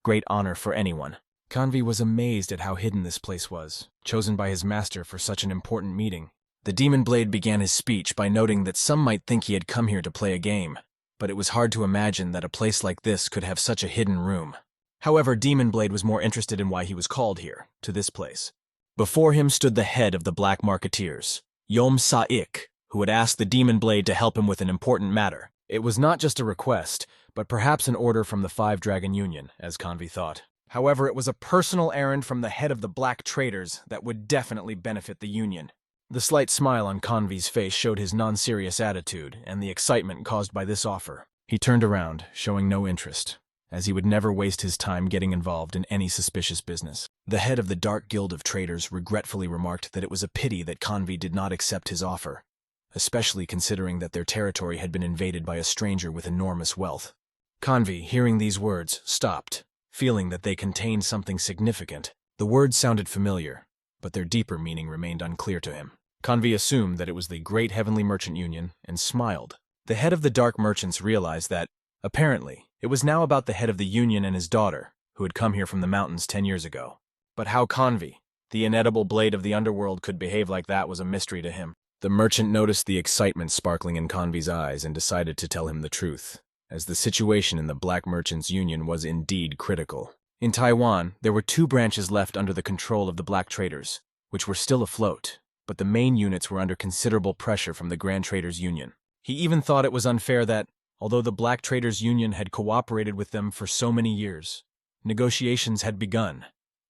Great honor for anyone. Kanvi was amazed at how hidden this place was, chosen by his master for such an important meeting. The demon blade began his speech by noting that some might think he had come here to play a game, but it was hard to imagine that a place like this could have such a hidden room. However, Demon Blade was more interested in why he was called here, to this place. Before him stood the head of the Black Marketeers, Yom Sa-ik, who had asked the Demon Blade to help him with an important matter. It was not just a request, but perhaps an order from the Five Dragon Union, as Kanvi thought. However, it was a personal errand from the head of the Black Traders that would definitely benefit the Union. The slight smile on Kanvi's face showed his non-serious attitude and the excitement caused by this offer. He turned around, showing no interest, as he would never waste his time getting involved in any suspicious business. The head of the Dark Guild of Traders regretfully remarked that it was a pity that Kanvi did not accept his offer, especially considering that their territory had been invaded by a stranger with enormous wealth. Kanvi, hearing these words, stopped, feeling that they contained something significant. The words sounded familiar, but their deeper meaning remained unclear to him. Kanvi assumed that it was the Great Heavenly Merchant Union and smiled. The head of the Dark Merchants realized that, apparently, it was now about the head of the Union and his daughter, who had come here from the mountains 10 years ago. But how Kanvi, the inedible blade of the underworld, could behave like that was a mystery to him. The merchant noticed the excitement sparkling in Kanvi's eyes and decided to tell him the truth, as the situation in the Black Merchants Union was indeed critical. In Taiwan, there were 2 branches left under the control of the Black Traders, which were still afloat, but the main units were under considerable pressure from the Grand Traders Union. He even thought it was unfair that, although the Black Traders Union had cooperated with them for so many years, negotiations had begun,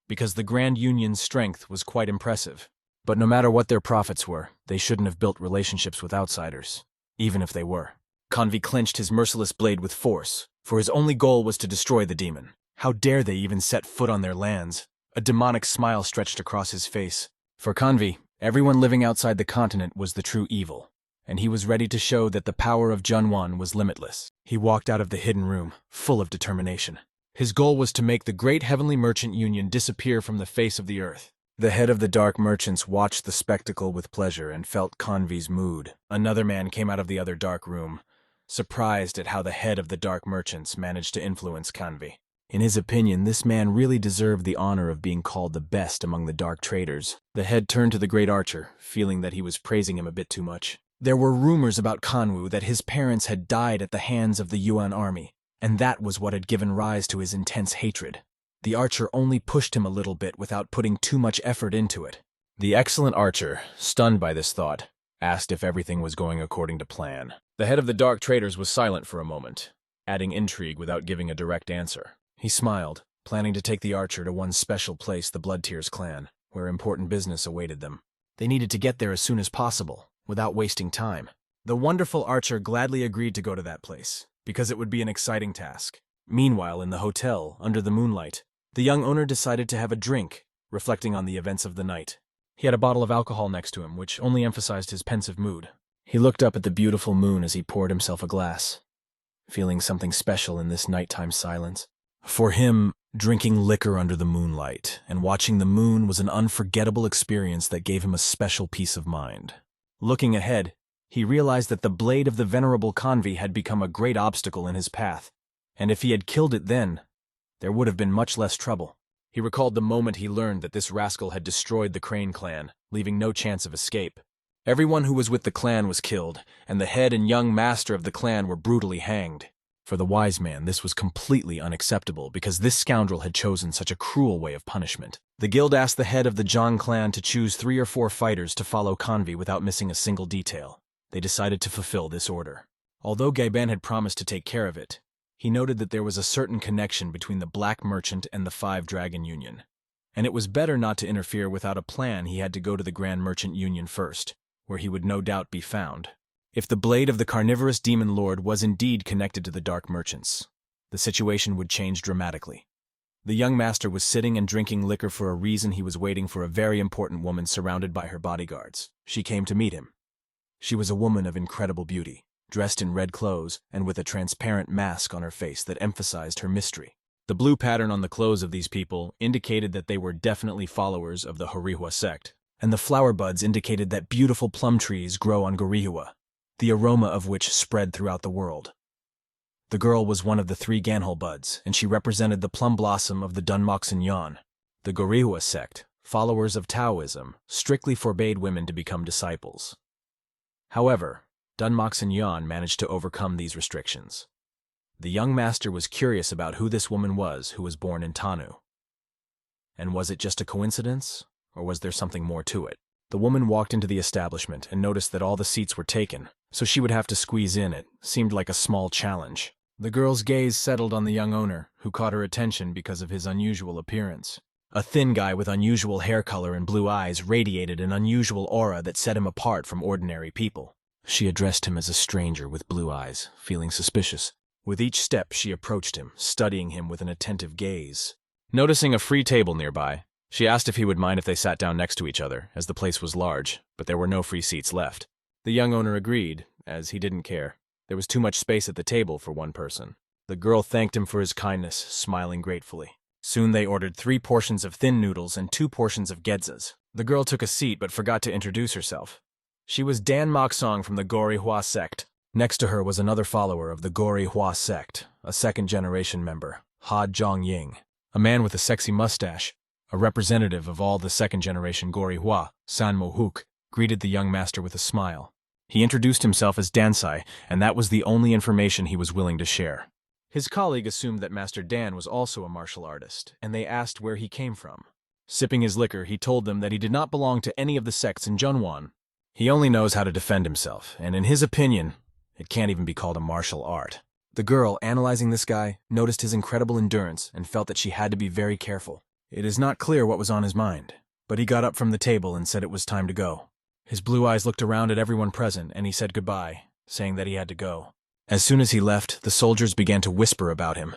because the Grand Union's strength was quite impressive. But no matter what their profits were, they shouldn't have built relationships with outsiders, even if they were. Kanvi clenched his merciless blade with force, for his only goal was to destroy the demon. How dare they even set foot on their lands? A demonic smile stretched across his face. For Kanvi, everyone living outside the continent was the true evil, and he was ready to show that the power of Junwan was limitless. He walked out of the hidden room, full of determination. His goal was to make the Great Heavenly Merchant Union disappear from the face of the earth. The head of the Dark Merchants watched the spectacle with pleasure and felt Kanvi's mood. Another man came out of the other dark room, surprised at how the head of the Dark Merchants managed to influence Kanvi. In his opinion, this man really deserved the honor of being called the best among the dark traders. The head turned to the great archer, feeling that he was praising him a bit too much. There were rumors about Kanwu that his parents had died at the hands of the Yuan army, and that was what had given rise to his intense hatred. The archer only pushed him a little bit without putting too much effort into it. The excellent archer, stunned by this thought, asked if everything was going according to plan. The head of the dark traders was silent for a moment, adding intrigue without giving a direct answer. He smiled, planning to take the archer to one special place, the Bloodtears clan, where important business awaited them. They needed to get there as soon as possible, without wasting time. The wonderful archer gladly agreed to go to that place, because it would be an exciting task. Meanwhile, in the hotel, under the moonlight, the young owner decided to have a drink, reflecting on the events of the night. He had a bottle of alcohol next to him, which only emphasized his pensive mood. He looked up at the beautiful moon as he poured himself a glass, feeling something special in this nighttime silence. For him, drinking liquor under the moonlight and watching the moon was an unforgettable experience that gave him a special peace of mind. Looking ahead, he realized that the blade of the venerable Convi had become a great obstacle in his path, and if he had killed it then, there would have been much less trouble. He recalled the moment he learned that this rascal had destroyed the Crane clan, leaving no chance of escape. Everyone who was with the clan was killed, and the head and young master of the clan were brutally hanged. For the wise man, this was completely unacceptable because this scoundrel had chosen such a cruel way of punishment. The guild asked the head of the Zhang clan to choose 3 or 4 fighters to follow Convi without missing a single detail. They decided to fulfill this order. Although Gaiban had promised to take care of it, he noted that there was a certain connection between the Black Merchant and the 5 Dragon Union. And it was better not to interfere without a plan. He had to go to the Grand Merchant Union first, where he would no doubt be found. If the blade of the carnivorous demon lord was indeed connected to the dark merchants, the situation would change dramatically. The young master was sitting and drinking liquor for a reason. He was waiting for a very important woman surrounded by her bodyguards. She came to meet him. She was a woman of incredible beauty, dressed in red clothes and with a transparent mask on her face that emphasized her mystery. The blue pattern on the clothes of these people indicated that they were definitely followers of the Horihua sect, and the flower buds indicated that beautiful plum trees grow on Gorihua, the aroma of which spread throughout the world. The girl was one of the 3 Ganhol buds, and she represented the plum blossom of the Dunmoxen Yan. The Gorihua sect, followers of Taoism, strictly forbade women to become disciples. However, Dunmoxen Yan managed to overcome these restrictions. The young master was curious about who this woman was who was born in Tanu. And was it just a coincidence, or was there something more to it? The woman walked into the establishment and noticed that all the seats were taken, so she would have to squeeze in. It seemed like a small challenge. The girl's gaze settled on the young owner, who caught her attention because of his unusual appearance. A thin guy with unusual hair color and blue eyes radiated an unusual aura that set him apart from ordinary people. She addressed him as a stranger with blue eyes, feeling suspicious. With each step, she approached him, studying him with an attentive gaze. Noticing a free table nearby, she asked if he would mind if they sat down next to each other, as the place was large, but there were no free seats left. The young owner agreed, as he didn't care. There was too much space at the table for one person. The girl thanked him for his kindness, smiling gratefully. Soon they ordered 3 portions of thin noodles and 2 portions of gedzas. The girl took a seat but forgot to introduce herself. She was Dan Moksong from the Gorihua sect. Next to her was another follower of the Gorihua sect, a 2nd-generation member, Ha Zhongying, a man with a sexy mustache. A representative of all the 2nd-generation Gorihua, San Mohuk, greeted the young master with a smile. He introduced himself as Dansai, and that was the only information he was willing to share. His colleague assumed that Master Dan was also a martial artist, and they asked where he came from. Sipping his liquor, he told them that he did not belong to any of the sects in Junwan. He only knows how to defend himself, and in his opinion, it can't even be called a martial art. The girl, analyzing this guy, noticed his incredible endurance and felt that she had to be very careful. It is not clear what was on his mind, but he got up from the table and said it was time to go. His blue eyes looked around at everyone present, and he said goodbye, saying that he had to go. As soon as he left, the soldiers began to whisper about him,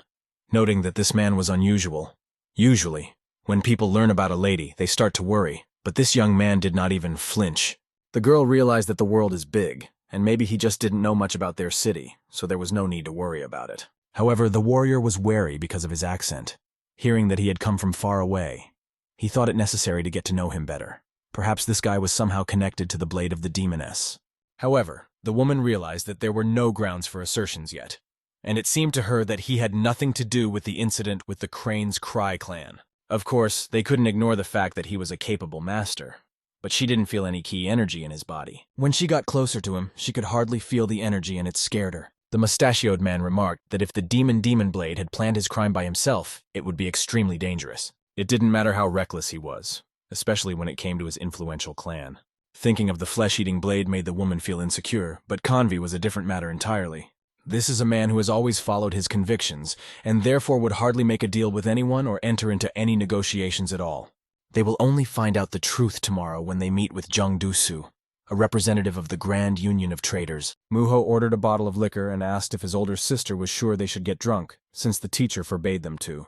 noting that this man was unusual. Usually, when people learn about a lady, they start to worry, but this young man did not even flinch. The girl realized that the world is big, and maybe he just didn't know much about their city, so there was no need to worry about it. However, the warrior was wary because of his accent. Hearing that he had come from far away, he thought it necessary to get to know him better. Perhaps this guy was somehow connected to the blade of the demoness. However, the woman realized that there were no grounds for assertions yet, and it seemed to her that he had nothing to do with the incident with the Crane's Cry clan. Of course, they couldn't ignore the fact that he was a capable master, but she didn't feel any key energy in his body. When she got closer to him, she could hardly feel the energy and it scared her. The mustachioed man remarked that if the demon blade had planned his crime by himself, it would be extremely dangerous. It didn't matter how reckless he was, especially when it came to his influential clan. Thinking of the flesh-eating blade made the woman feel insecure, but Convi was a different matter entirely. This is a man who has always followed his convictions, and therefore would hardly make a deal with anyone or enter into any negotiations at all. They will only find out the truth tomorrow when they meet with Zhang Dusu, a representative of the Grand Union of Traders. Muho ordered a bottle of liquor and asked if his older sister was sure they should get drunk, since the teacher forbade them to.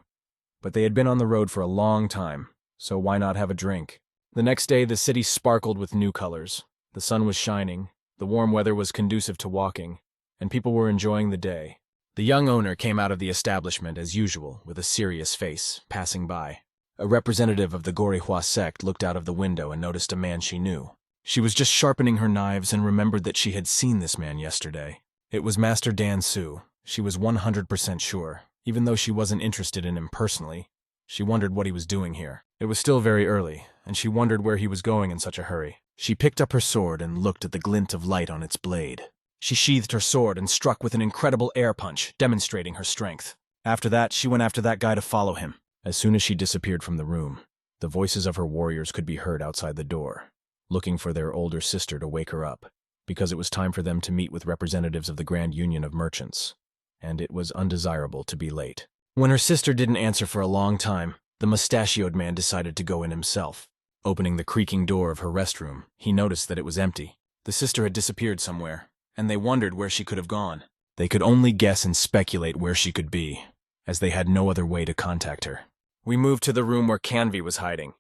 But they had been on the road for a long time, so why not have a drink? The next day, the city sparkled with new colors. The sun was shining, The warm weather was conducive to walking, and people were enjoying the day. The young owner came out of the establishment as usual, with a serious face, passing by. A representative of the Gorihua sect looked out of the window and noticed a man she knew. She was just sharpening her knives and remembered that she had seen this man yesterday. It was Master Dan Su. She was 100% sure. Even though she wasn't interested in him personally, she wondered what he was doing here. It was still very early, and she wondered where he was going in such a hurry. She picked up her sword and looked at the glint of light on its blade. She sheathed her sword and struck with an incredible air punch, demonstrating her strength. After that, she went after that guy to follow him. As soon as she disappeared from the room, the voices of her warriors could be heard outside the door, looking for their older sister to wake her up, because it was time for them to meet with representatives of the Grand Union of Merchants, and it was undesirable to be late. When her sister didn't answer for a long time, the mustachioed man decided to go in himself. Opening the creaking door of her restroom, he noticed that it was empty. The sister had disappeared somewhere, and they wondered where she could have gone. They could only guess and speculate where she could be, as they had no other way to contact her. We moved to the room where Canvey was hiding.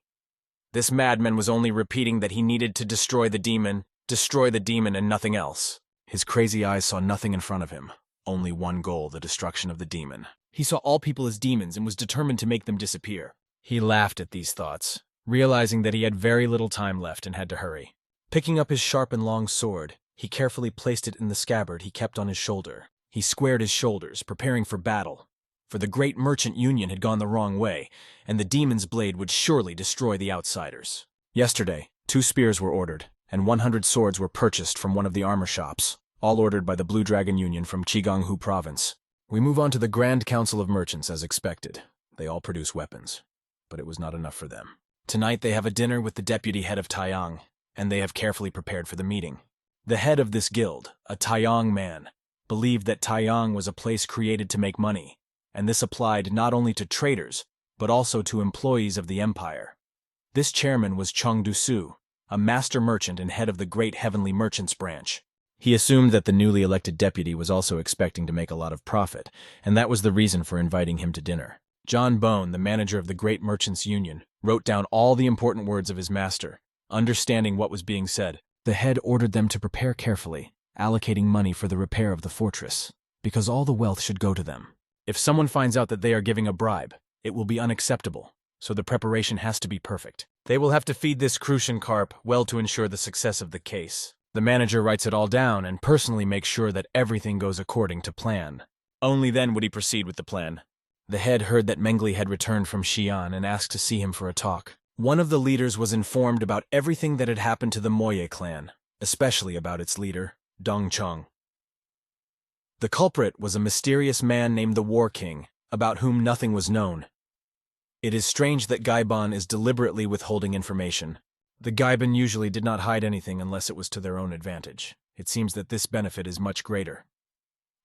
This madman was only repeating that he needed to destroy the demon and nothing else. His crazy eyes saw nothing in front of him, only one goal, the destruction of the demon. He saw all people as demons and was determined to make them disappear. He laughed at these thoughts, realizing that he had very little time left and had to hurry. Picking up his sharp and long sword, he carefully placed it in the scabbard he kept on his shoulder. He squared his shoulders, preparing for battle. For the great merchant union had gone the wrong way, and the demon's blade would surely destroy the outsiders. Yesterday, 2 spears were ordered, and 100 swords were purchased from one of the armor shops, all ordered by the Blue Dragon Union from Qigonghu Province. We move on to the Grand Council of Merchants as expected. They all produce weapons, but it was not enough for them. Tonight they have a dinner with the deputy head of Taiyang, and they have carefully prepared for the meeting. The head of this guild, a Taiyang man, believed that Taiyang was a place created to make money, and this applied not only to traders, but also to employees of the empire. This chairman was Chung Du-su, a master merchant and head of the Great Heavenly Merchants branch. He assumed that the newly elected deputy was also expecting to make a lot of profit, and that was the reason for inviting him to dinner. John Bone, the manager of the Great Merchants Union, wrote down all the important words of his master. Understanding what was being said, the head ordered them to prepare carefully, allocating money for the repair of the fortress, because all the wealth should go to them. If someone finds out that they are giving a bribe, it will be unacceptable, so the preparation has to be perfect. They will have to feed this Crucian carp well to ensure the success of the case. The manager writes it all down and personally makes sure that everything goes according to plan. Only then would he proceed with the plan. The head heard that Mengli had returned from Xi'an and asked to see him for a talk. One of the leaders was informed about everything that had happened to the Moye clan, especially about its leader, Dong Cheng. The culprit was a mysterious man named the War King, about whom nothing was known. It is strange that Gaiban is deliberately withholding information. The Gaiban usually did not hide anything unless it was to their own advantage. It seems that this benefit is much greater.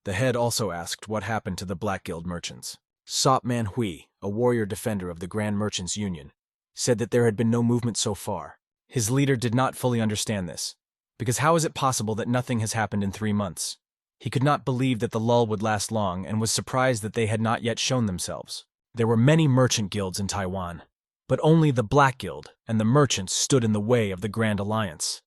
The head also asked what happened to the Black Guild merchants. Sop Manhwa, a warrior defender of the Grand Merchants Union, said that there had been no movement so far. His leader did not fully understand this, because how is it possible that nothing has happened in 3 months? He could not believe that the lull would last long and was surprised that they had not yet shown themselves. There were many merchant guilds in Taiwan, but only the Black Guild and the merchants stood in the way of the Grand Alliance.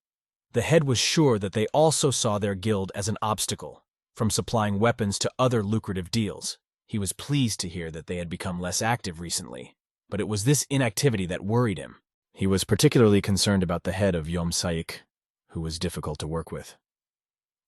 The head was sure that they also saw their guild as an obstacle, from supplying weapons to other lucrative deals. He was pleased to hear that they had become less active recently, but it was this inactivity that worried him. He was particularly concerned about the head of Yom Saik, who was difficult to work with.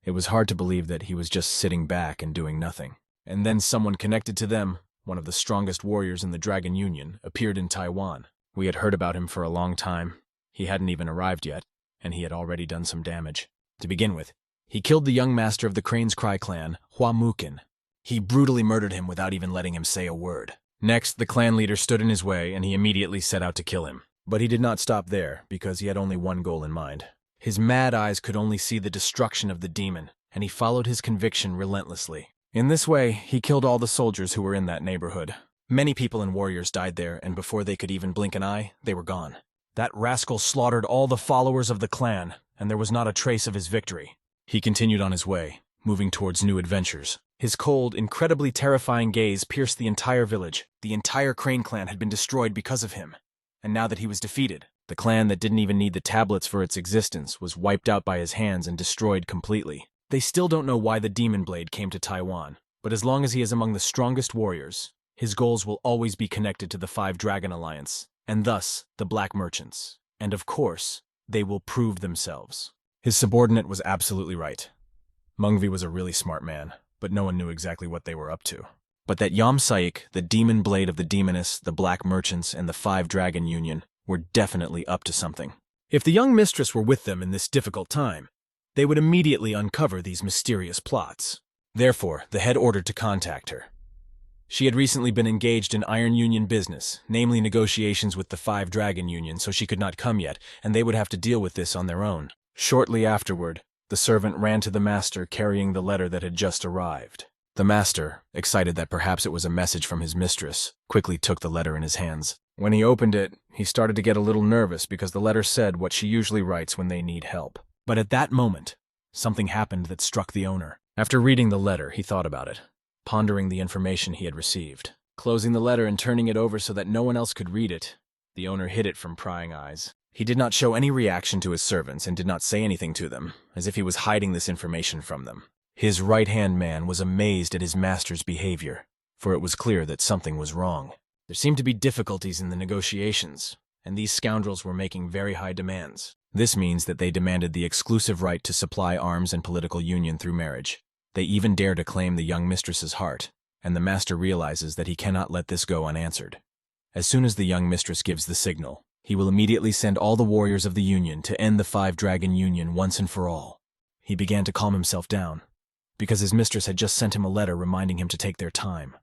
It was hard to believe that he was just sitting back and doing nothing. And then someone connected to them, one of the strongest warriors in the Dragon Union, appeared in Taiwan. We had heard about him for a long time. He hadn't even arrived yet, and he had already done some damage. To begin with, he killed the young master of the Crane's Cry clan, Hua Mukin. He brutally murdered him without even letting him say a word. Next, the clan leader stood in his way, and he immediately set out to kill him. But he did not stop there, because he had only one goal in mind. His mad eyes could only see the destruction of the demon, and he followed his conviction relentlessly. In this way, he killed all the soldiers who were in that neighborhood. Many people and warriors died there, and before they could even blink an eye, they were gone. That rascal slaughtered all the followers of the clan, and there was not a trace of his victory. He continued on his way, moving towards new adventures. His cold, incredibly terrifying gaze pierced the entire village. The entire Crane clan had been destroyed because of him. And now that he was defeated, The clan that didn't even need the tablets for its existence was wiped out by his hands and destroyed completely. They still don't know why the Demon Blade came to Taiwan, but as long as he is among the strongest warriors, his goals will always be connected to the Five Dragon Alliance, and thus the Black Merchants. And of course, they will prove themselves. His subordinate was absolutely right. Mungvi was a really smart man, but no one knew exactly what they were up to. But that Yam Saik, the Demon Blade of the Demoness, the Black Merchants, and the Five Dragon Union were definitely up to something. If the young mistress were with them in this difficult time, they would immediately uncover these mysterious plots. Therefore, the head ordered to contact her. She had recently been engaged in Iron Union business, namely negotiations with the Five Dragon Union, so she could not come yet, and they would have to deal with this on their own. Shortly afterward, the servant ran to the master carrying the letter that had just arrived. The master, excited that perhaps it was a message from his mistress, quickly took the letter in his hands. When he opened it, he started to get a little nervous because the letter said what she usually writes when they need help. But at that moment, something happened that struck the owner. After reading the letter, he thought about it, pondering the information he had received. Closing the letter and turning it over so that no one else could read it, the owner hid it from prying eyes. He did not show any reaction to his servants and did not say anything to them, as if he was hiding this information from them. His right-hand man was amazed at his master's behavior, for it was clear that something was wrong. There seemed to be difficulties in the negotiations, and these scoundrels were making very high demands. This means that they demanded the exclusive right to supply arms and political union through marriage. They even dare to claim the young mistress's heart, and the master realizes that he cannot let this go unanswered. As soon as the young mistress gives the signal, he will immediately send all the warriors of the Union to end the Five Dragon Union once and for all. He began to calm himself down, because his mistress had just sent him a letter reminding him to take their time.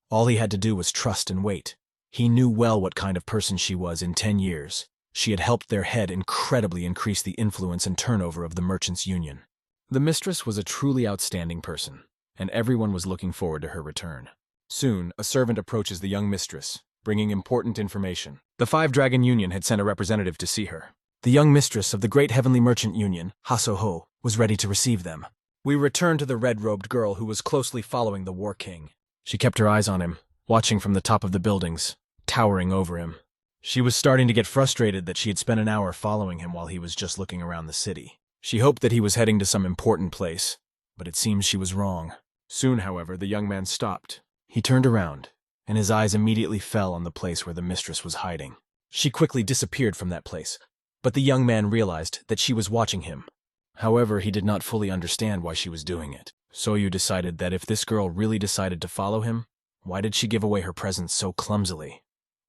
All he had to do was trust and wait. He knew well what kind of person she was in 10 years. She had helped their head incredibly increase the influence and turnover of the Merchants' Union. The mistress was a truly outstanding person, and everyone was looking forward to her return. Soon, a servant approaches the young mistress, bringing important information. The Five Dragon Union had sent a representative to see her. The young mistress of the Great Heavenly Merchant Union, Hasoho, was ready to receive them. We returned to the red-robed girl who was closely following the War King. She kept her eyes on him, watching from the top of the buildings, towering over him. She was starting to get frustrated that she had spent an hour following him while he was just looking around the city. She hoped that he was heading to some important place, but it seems she was wrong. Soon, however, the young man stopped. He turned around, and his eyes immediately fell on the place where the mistress was hiding. She quickly disappeared from that place, but the young man realized that she was watching him. However, he did not fully understand why she was doing it. Soyu decided that if this girl really decided to follow him, why did she give away her presence so clumsily?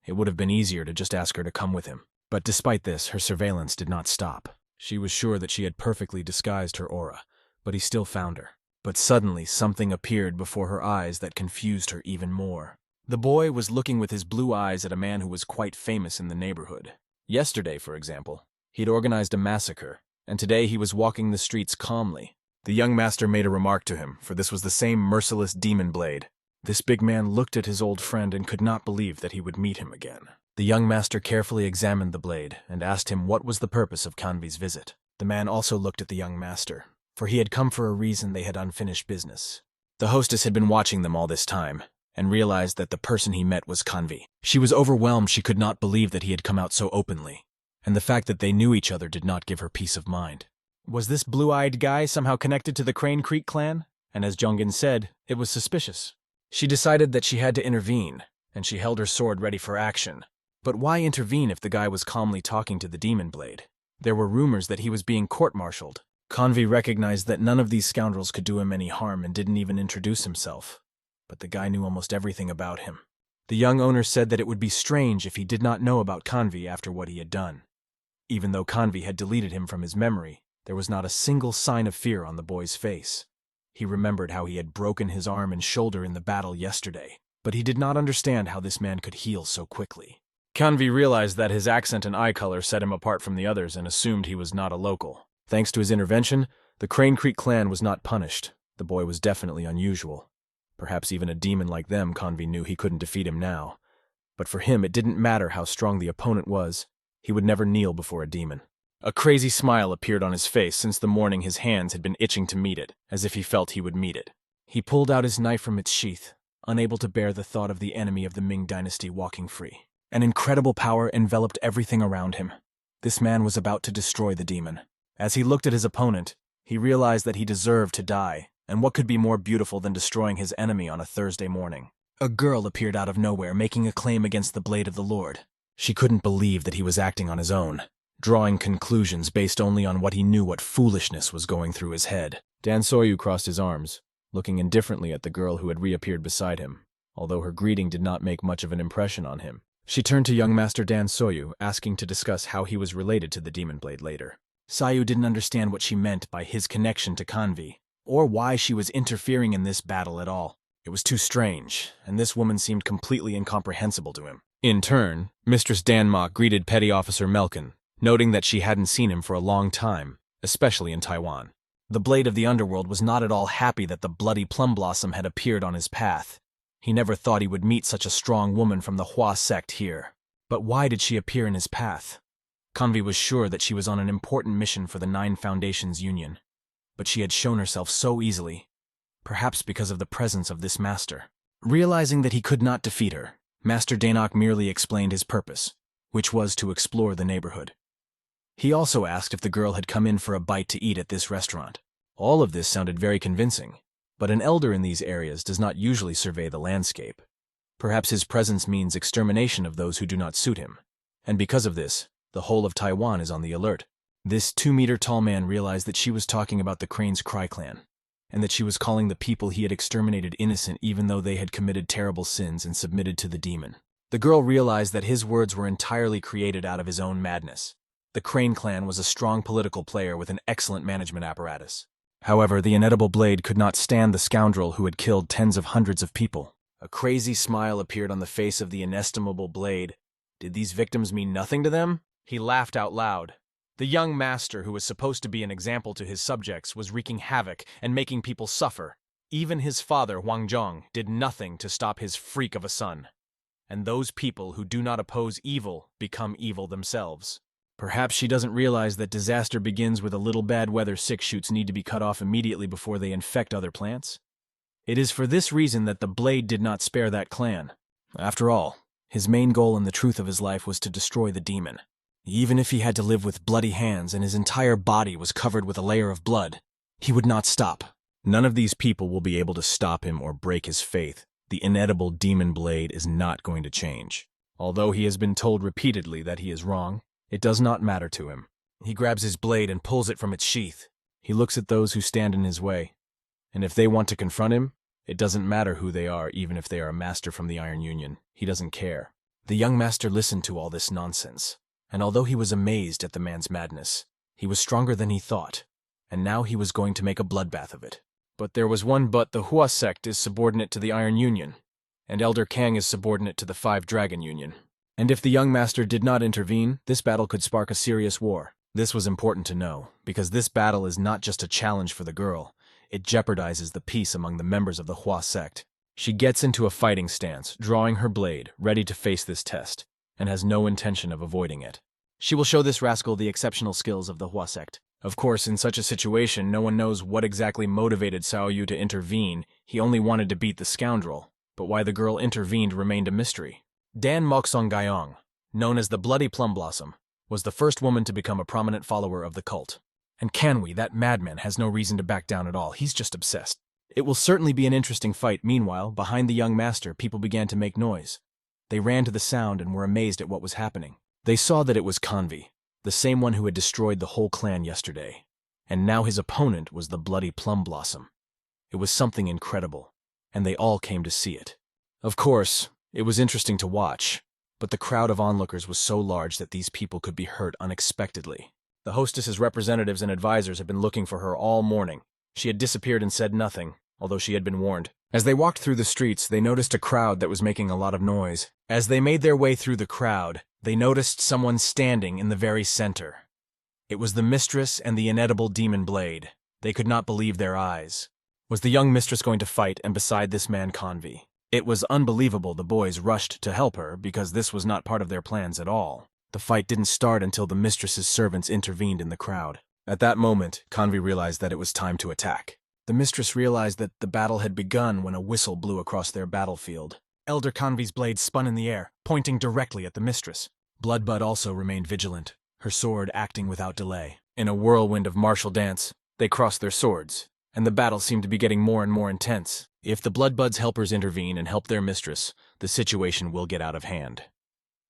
It would have been easier to just ask her to come with him. But despite this, her surveillance did not stop. She was sure that she had perfectly disguised her aura, but he still found her. But suddenly, something appeared before her eyes that confused her even more. The boy was looking with his blue eyes at a man who was quite famous in the neighborhood. Yesterday, for example, he'd organized a massacre, and today he was walking the streets calmly. The young master made a remark to him, for this was the same merciless demon blade. This big man looked at his old friend and could not believe that he would meet him again. The young master carefully examined the blade and asked him what was the purpose of Kanvi's visit. The man also looked at the young master, for he had come for a reason. They had unfinished business. The hostess had been watching them all this time, and realized that the person he met was Kanvi. She was overwhelmed. She could not believe that he had come out so openly, and the fact that they knew each other did not give her peace of mind. Was this blue-eyed guy somehow connected to the Crane Creek clan? And as Jongin said, it was suspicious. She decided that she had to intervene, and she held her sword ready for action. But why intervene if the guy was calmly talking to the demon blade? There were rumors that he was being court-martialed. Kanvi recognized that none of these scoundrels could do him any harm and didn't even introduce himself. But the guy knew almost everything about him. The young owner said that it would be strange if he did not know about Kanvi after what he had done. Even though Kanvi had deleted him from his memory, there was not a single sign of fear on the boy's face. He remembered how he had broken his arm and shoulder in the battle yesterday, but he did not understand how this man could heal so quickly. Kanvi realized that his accent and eye color set him apart from the others and assumed he was not a local. Thanks to his intervention, the Crane Creek clan was not punished. The boy was definitely unusual. Perhaps even a demon like them, Kanvi knew he couldn't defeat him now. But for him, it didn't matter how strong the opponent was. He would never kneel before a demon. A crazy smile appeared on his face since the morning his hands had been itching to meet it, as if he felt he would meet it. He pulled out his knife from its sheath, unable to bear the thought of the enemy of the Ming dynasty walking free. An incredible power enveloped everything around him. This man was about to destroy the demon. As he looked at his opponent, he realized that he deserved to die, and what could be more beautiful than destroying his enemy on a Thursday morning? A girl appeared out of nowhere, making a claim against the blade of the Lord. She couldn't believe that he was acting on his own, drawing conclusions based only on what he knew what foolishness was going through his head. Dan Soyu crossed his arms, looking indifferently at the girl who had reappeared beside him, although her greeting did not make much of an impression on him. She turned to young Master Dan Soyu, asking to discuss how he was related to the demon blade later. Sayu didn't understand what she meant by his connection to Kanvi, or why she was interfering in this battle at all. It was too strange, and this woman seemed completely incomprehensible to him. In turn, Mistress Danma greeted Petty Officer Melkin, noting that she hadn't seen him for a long time, especially in Taiwan. The Blade of the Underworld was not at all happy that the bloody plum blossom had appeared on his path. He never thought he would meet such a strong woman from the Hua sect here. But why did she appear in his path? Kanvi was sure that she was on an important mission for the Nine Foundations Union. But she had shown herself so easily, perhaps because of the presence of this master. Realizing that he could not defeat her, Master Danok merely explained his purpose, which was to explore the neighborhood. He also asked if the girl had come in for a bite to eat at this restaurant. All of this sounded very convincing, but an elder in these areas does not usually survey the landscape. Perhaps his presence means extermination of those who do not suit him, and because of this, the whole of Taiwan is on the alert. This 2-meter-tall man realized that she was talking about the Crane's Cry clan, and that she was calling the people he had exterminated innocent even though they had committed terrible sins and submitted to the demon. The girl realized that his words were entirely created out of his own madness. The Crane clan was a strong political player with an excellent management apparatus. However, the inedible blade could not stand the scoundrel who had killed tens of hundreds of people. A crazy smile appeared on the face of the inestimable blade. Did these victims mean nothing to them? He laughed out loud. The young master, who was supposed to be an example to his subjects, was wreaking havoc and making people suffer. Even his father, Wang Zhong, did nothing to stop his freak of a son. And those people who do not oppose evil become evil themselves. Perhaps she doesn't realize that disaster begins with a little bad weather. 6 shoots need to be cut off immediately before they infect other plants. It is for this reason that the blade did not spare that clan. After all, his main goal and the truth of his life was to destroy the demon. Even if he had to live with bloody hands and his entire body was covered with a layer of blood, he would not stop. None of these people will be able to stop him or break his faith. The inedible demon blade is not going to change. Although he has been told repeatedly that he is wrong, it does not matter to him. He grabs his blade and pulls it from its sheath. He looks at those who stand in his way, and if they want to confront him, it doesn't matter who they are, even if they are a master from the Iron Union. He doesn't care. The young master listened to all this nonsense, and although he was amazed at the man's madness, he was stronger than he thought, and now he was going to make a bloodbath of it. But there was one but: the Hua sect is subordinate to the Iron Union, and Elder Kang is subordinate to the Five Dragon Union. And if the young master did not intervene, this battle could spark a serious war. This was important to know, because this battle is not just a challenge for the girl, it jeopardizes the peace among the members of the Hua sect. She gets into a fighting stance, drawing her blade, ready to face this test, and has no intention of avoiding it. She will show this rascal the exceptional skills of the Hua sect. Of course, in such a situation, no one knows what exactly motivated Cao Yu to intervene. He only wanted to beat the scoundrel, but why the girl intervened remained a mystery. Dan Moksong Gayong, known as the Bloody Plum Blossom, was the first woman to become a prominent follower of the cult. And Kanwi, that madman, has no reason to back down at all. He's just obsessed. It will certainly be an interesting fight. Meanwhile, behind the young master, people began to make noise. They ran to the sound and were amazed at what was happening. They saw that it was Kanvi, the same one who had destroyed the whole clan yesterday. And now his opponent was the Bloody Plum Blossom. It was something incredible, and they all came to see it. Of course, it was interesting to watch, but the crowd of onlookers was so large that these people could be hurt unexpectedly. The hostess's representatives and advisors had been looking for her all morning. She had disappeared and said nothing, although she had been warned. As they walked through the streets, they noticed a crowd that was making a lot of noise. As they made their way through the crowd, they noticed someone standing in the very center. It was the mistress and the inedible demon blade. They could not believe their eyes. Was the young mistress going to fight, and beside this man Kanvi? It was unbelievable. The boys rushed to help her because this was not part of their plans at all. The fight didn't start until the mistress's servants intervened in the crowd. At that moment, Kanvi realized that it was time to attack. The mistress realized that the battle had begun when a whistle blew across their battlefield. Elder Kanvi's blade spun in the air, pointing directly at the mistress. Bloodbud also remained vigilant. her sword acting without delay. In a whirlwind of martial dance, they crossed their swords, and the battle seemed to be getting more and more intense. If the Bloodbuds' helpers intervene and help their mistress, the situation will get out of hand.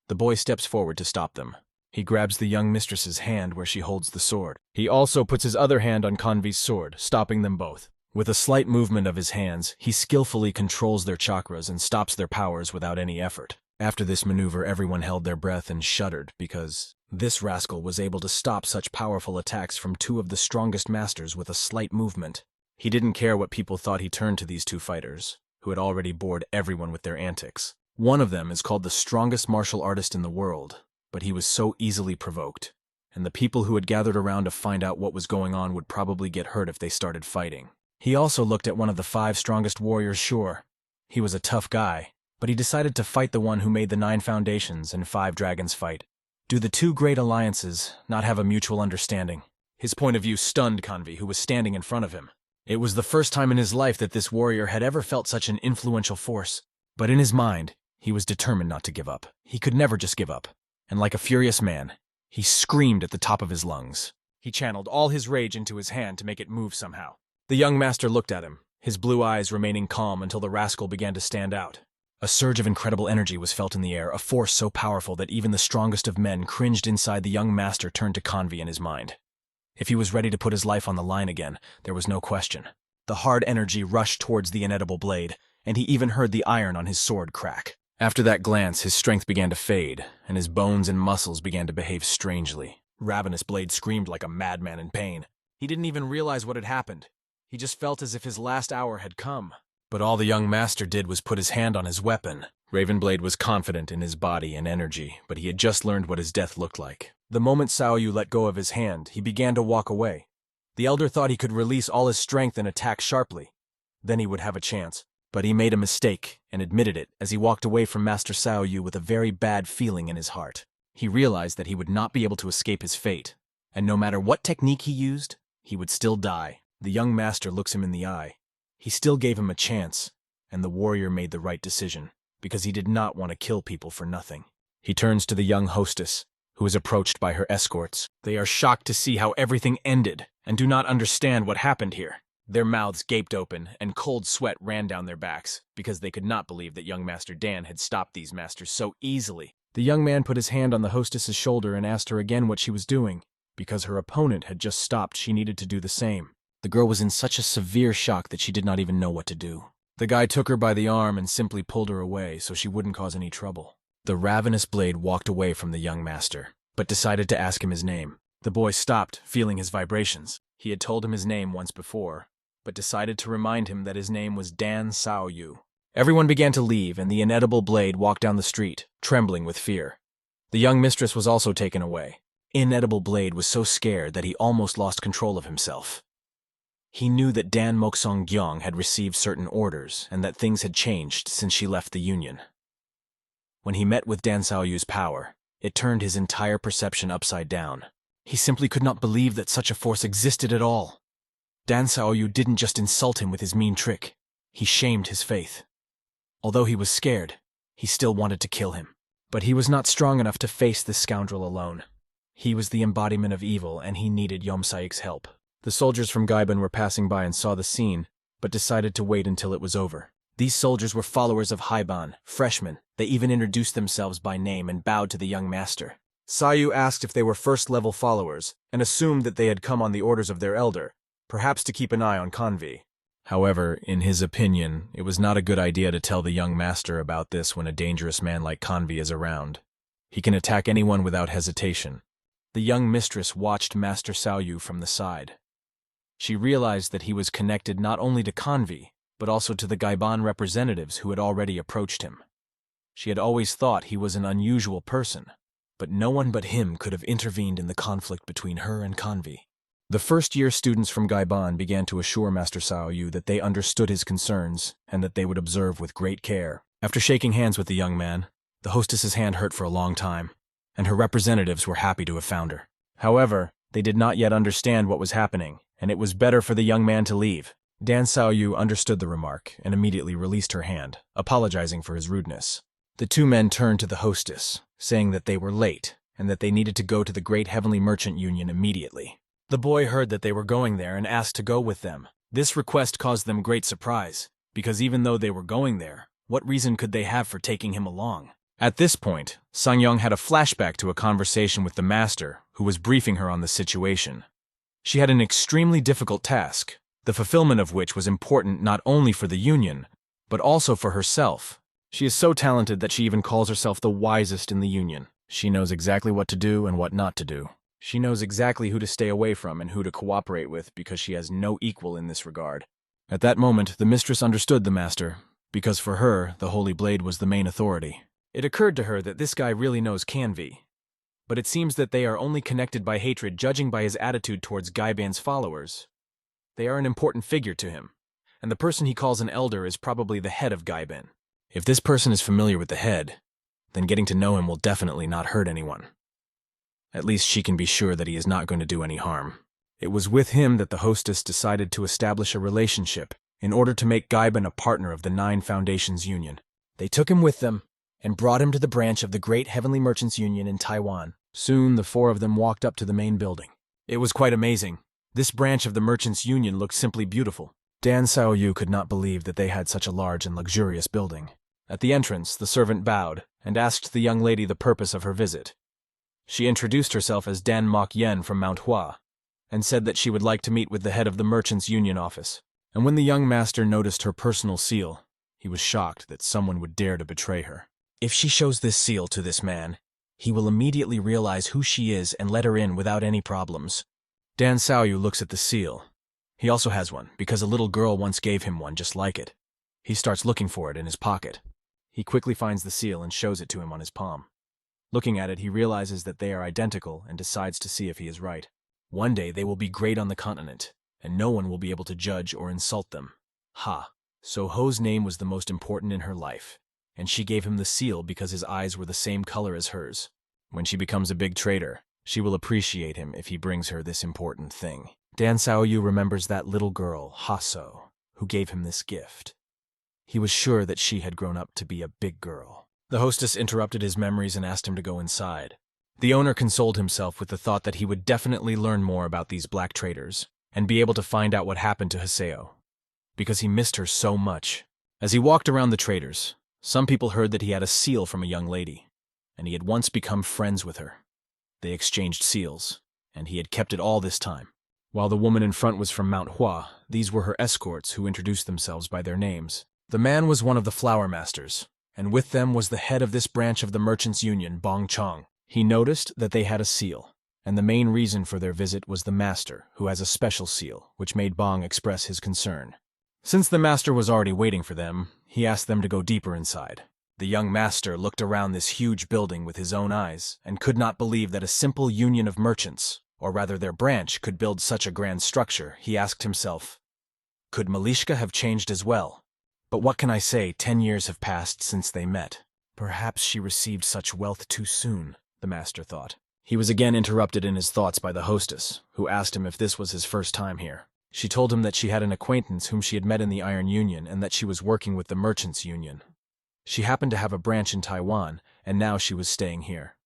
The boy steps forward to stop them. He grabs the young mistress's hand where she holds the sword. He also puts his other hand on Convi's sword, stopping them both. With a slight movement of his hands, he skillfully controls their chakras and stops their powers without any effort. After this maneuver, everyone held their breath and shuddered because this rascal was able to stop such powerful attacks from two of the strongest masters with a slight movement. He didn't care what people thought. He turned to these two fighters, who had already bored everyone with their antics. One of them is called the strongest martial artist in the world, but he was so easily provoked, and the people who had gathered around to find out what was going on would probably get hurt if they started fighting. He also looked at one of the 5 strongest warriors. Sure, he was a tough guy, but he decided to fight the one who made the 9 foundations and 5 dragons fight. Do the 2 great alliances not have a mutual understanding? His point of view stunned Convi, who was standing in front of him. It was the first time in his life that this warrior had ever felt such an influential force. But in his mind, he was determined not to give up. He could never just give up. And like a furious man, he screamed at the top of his lungs. He channeled all his rage into his hand to make it move somehow. The young master looked at him, his blue eyes remaining calm until the rascal began to stand out. A surge of incredible energy was felt in the air, a force so powerful that even the strongest of men cringed inside. The young master turned to Convi in his mind. If he was ready to put his life on the line again, there was no question. The hard energy rushed towards the inedible blade, and he even heard the iron on his sword crack. After that glance, his strength began to fade, and his bones and muscles began to behave strangely. Ravenous Blade screamed like a madman in pain. He didn't even realize what had happened. He just felt as if his last hour had come. But all the young master did was put his hand on his weapon. Ravenblade was confident in his body and energy, but he had just learned what his death looked like. The moment Saoyu let go of his hand, he began to walk away. The elder thought he could release all his strength and attack sharply. Then he would have a chance. But he made a mistake and admitted it as he walked away from Master Saoyu with a very bad feeling in his heart. He realized that he would not be able to escape his fate, and no matter what technique he used, he would still die. The young master looks him in the eye. He still gave him a chance, and the warrior made the right decision, because he did not want to kill people for nothing. He turns to the young hostess, who is approached by her escorts. They are shocked to see how everything ended, and do not understand what happened here. Their mouths gaped open, and cold sweat ran down their backs, because they could not believe that young Master Dan had stopped these masters so easily. The young man put his hand on the hostess's shoulder and asked her again what she was doing. Because her opponent had just stopped, she needed to do the same. The girl was in such a severe shock that she did not even know what to do. The guy took her by the arm and simply pulled her away so she wouldn't cause any trouble. The ravenous blade walked away from the young master, but decided to ask him his name. The boy stopped, feeling his vibrations. He had told him his name once before, but decided to remind him that his name was Dan Saoyu. Everyone began to leave, and the inedible blade walked down the street, trembling with fear. The young mistress was also taken away. Inedible Blade was so scared that he almost lost control of himself. He knew that Dan Moksong-gyeong had received certain orders, and that things had changed since she left the Union. When he met with Dan Saoyu's power, it turned his entire perception upside down. He simply could not believe that such a force existed at all. Dan Saoyu didn't just insult him with his mean trick, he shamed his faith. Although he was scared, he still wanted to kill him. But he was not strong enough to face this scoundrel alone. He was the embodiment of evil, and he needed Yomsaik's help. The soldiers from Gaiban were passing by and saw the scene, but decided to wait until it was over. These soldiers were followers of Haiban, freshmen. They even introduced themselves by name and bowed to the young master. Sayu asked if they were first-level followers, and assumed that they had come on the orders of their elder, perhaps to keep an eye on Convi. However, in his opinion, it was not a good idea to tell the young master about this when a dangerous man like Convi is around. He can attack anyone without hesitation. The young mistress watched Master Saoyu from the side. She realized that he was connected not only to Convi, but also to the Gaiban representatives who had already approached him. She had always thought he was an unusual person, but no one but him could have intervened in the conflict between her and Convi. The first-year students from Gaiban began to assure Master Saoyu that they understood his concerns and that they would observe with great care. After shaking hands with the young man, the hostess's hand hurt for a long time, and her representatives were happy to have found her. However, they did not yet understand what was happening, and it was better for the young man to leave. Dan Saoyu understood the remark and immediately released her hand, apologizing for his rudeness. The two men turned to the hostess, saying that they were late and that they needed to go to the Great Heavenly Merchant Union immediately. The boy heard that they were going there and asked to go with them. This request caused them great surprise, because even though they were going there, what reason could they have for taking him along? At this point, Sang-young had a flashback to a conversation with the master, who was briefing her on the situation. She had an extremely difficult task, the fulfillment of which was important not only for the Union, but also for herself. She is so talented that she even calls herself the wisest in the Union. She knows exactly what to do and what not to do. She knows exactly who to stay away from and who to cooperate with because she has no equal in this regard. At that moment, the mistress understood the master, because for her, the Holy Blade was the main authority. It occurred to her that this guy really knows Canvi, but it seems that they are only connected by hatred judging by his attitude towards Gaiban's followers. They are an important figure to him, and the person he calls an elder is probably the head of Gaiban. If this person is familiar with the head, then getting to know him will definitely not hurt anyone. At least she can be sure that he is not going to do any harm. It was with him that the hostess decided to establish a relationship in order to make Gaiban a partner of the 9 Foundations Union. They took him with them and brought him to the branch of the Great Heavenly Merchants Union in Taiwan. Soon the 4 of them walked up to the main building. It was quite amazing. This branch of the Merchants Union looked simply beautiful. Dan Xiaoyu could not believe that they had such a large and luxurious building. At the entrance, the servant bowed and asked the young lady the purpose of her visit. She introduced herself as Dan Mok Yen from Manhwa, and said that she would like to meet with the head of the Merchants Union office. And when the young master noticed her personal seal, he was shocked that someone would dare to betray her. If she shows this seal to this man, he will immediately realize who she is and let her in without any problems. Dan Xiaoyu looks at the seal. He also has one, because a little girl once gave him one just like it. He starts looking for it in his pocket. He quickly finds the seal and shows it to him on his palm. Looking at it, he realizes that they are identical and decides to see if he is right. One day they will be great on the continent, and no one will be able to judge or insult them. Ha! So Ho's name was the most important in her life, and she gave him the seal because his eyes were the same color as hers. When she becomes a big trader, she will appreciate him if he brings her this important thing. Dan Xiaoyu remembers that little girl, Ha-so, who gave him this gift. He was sure that she had grown up to be a big girl. The hostess interrupted his memories and asked him to go inside. The owner consoled himself with the thought that he would definitely learn more about these black traders and be able to find out what happened to Haseo, because he missed her so much. As he walked around the traders, some people heard that he had a seal from a young lady, and he had once become friends with her. They exchanged seals, and he had kept it all this time. While the woman in front was from Manhwa, these were her escorts who introduced themselves by their names. The man was one of the flower masters, and with them was the head of this branch of the Merchants Union, Bong Chong. He noticed that they had a seal, and the main reason for their visit was the master, who has a special seal, which made Bong express his concern. Since the master was already waiting for them, he asked them to go deeper inside. The young master looked around this huge building with his own eyes and could not believe that a simple union of merchants, or rather their branch, could build such a grand structure. He asked himself, could Malishka have changed as well? But what can I say, 10 years have passed since they met. Perhaps she received such wealth too soon, the master thought. He was again interrupted in his thoughts by the hostess, who asked him if this was his first time here. She told him that she had an acquaintance whom she had met in the Iron Union and that she was working with the Merchants Union. She happened to have a branch in Taiwan, and now she was staying here.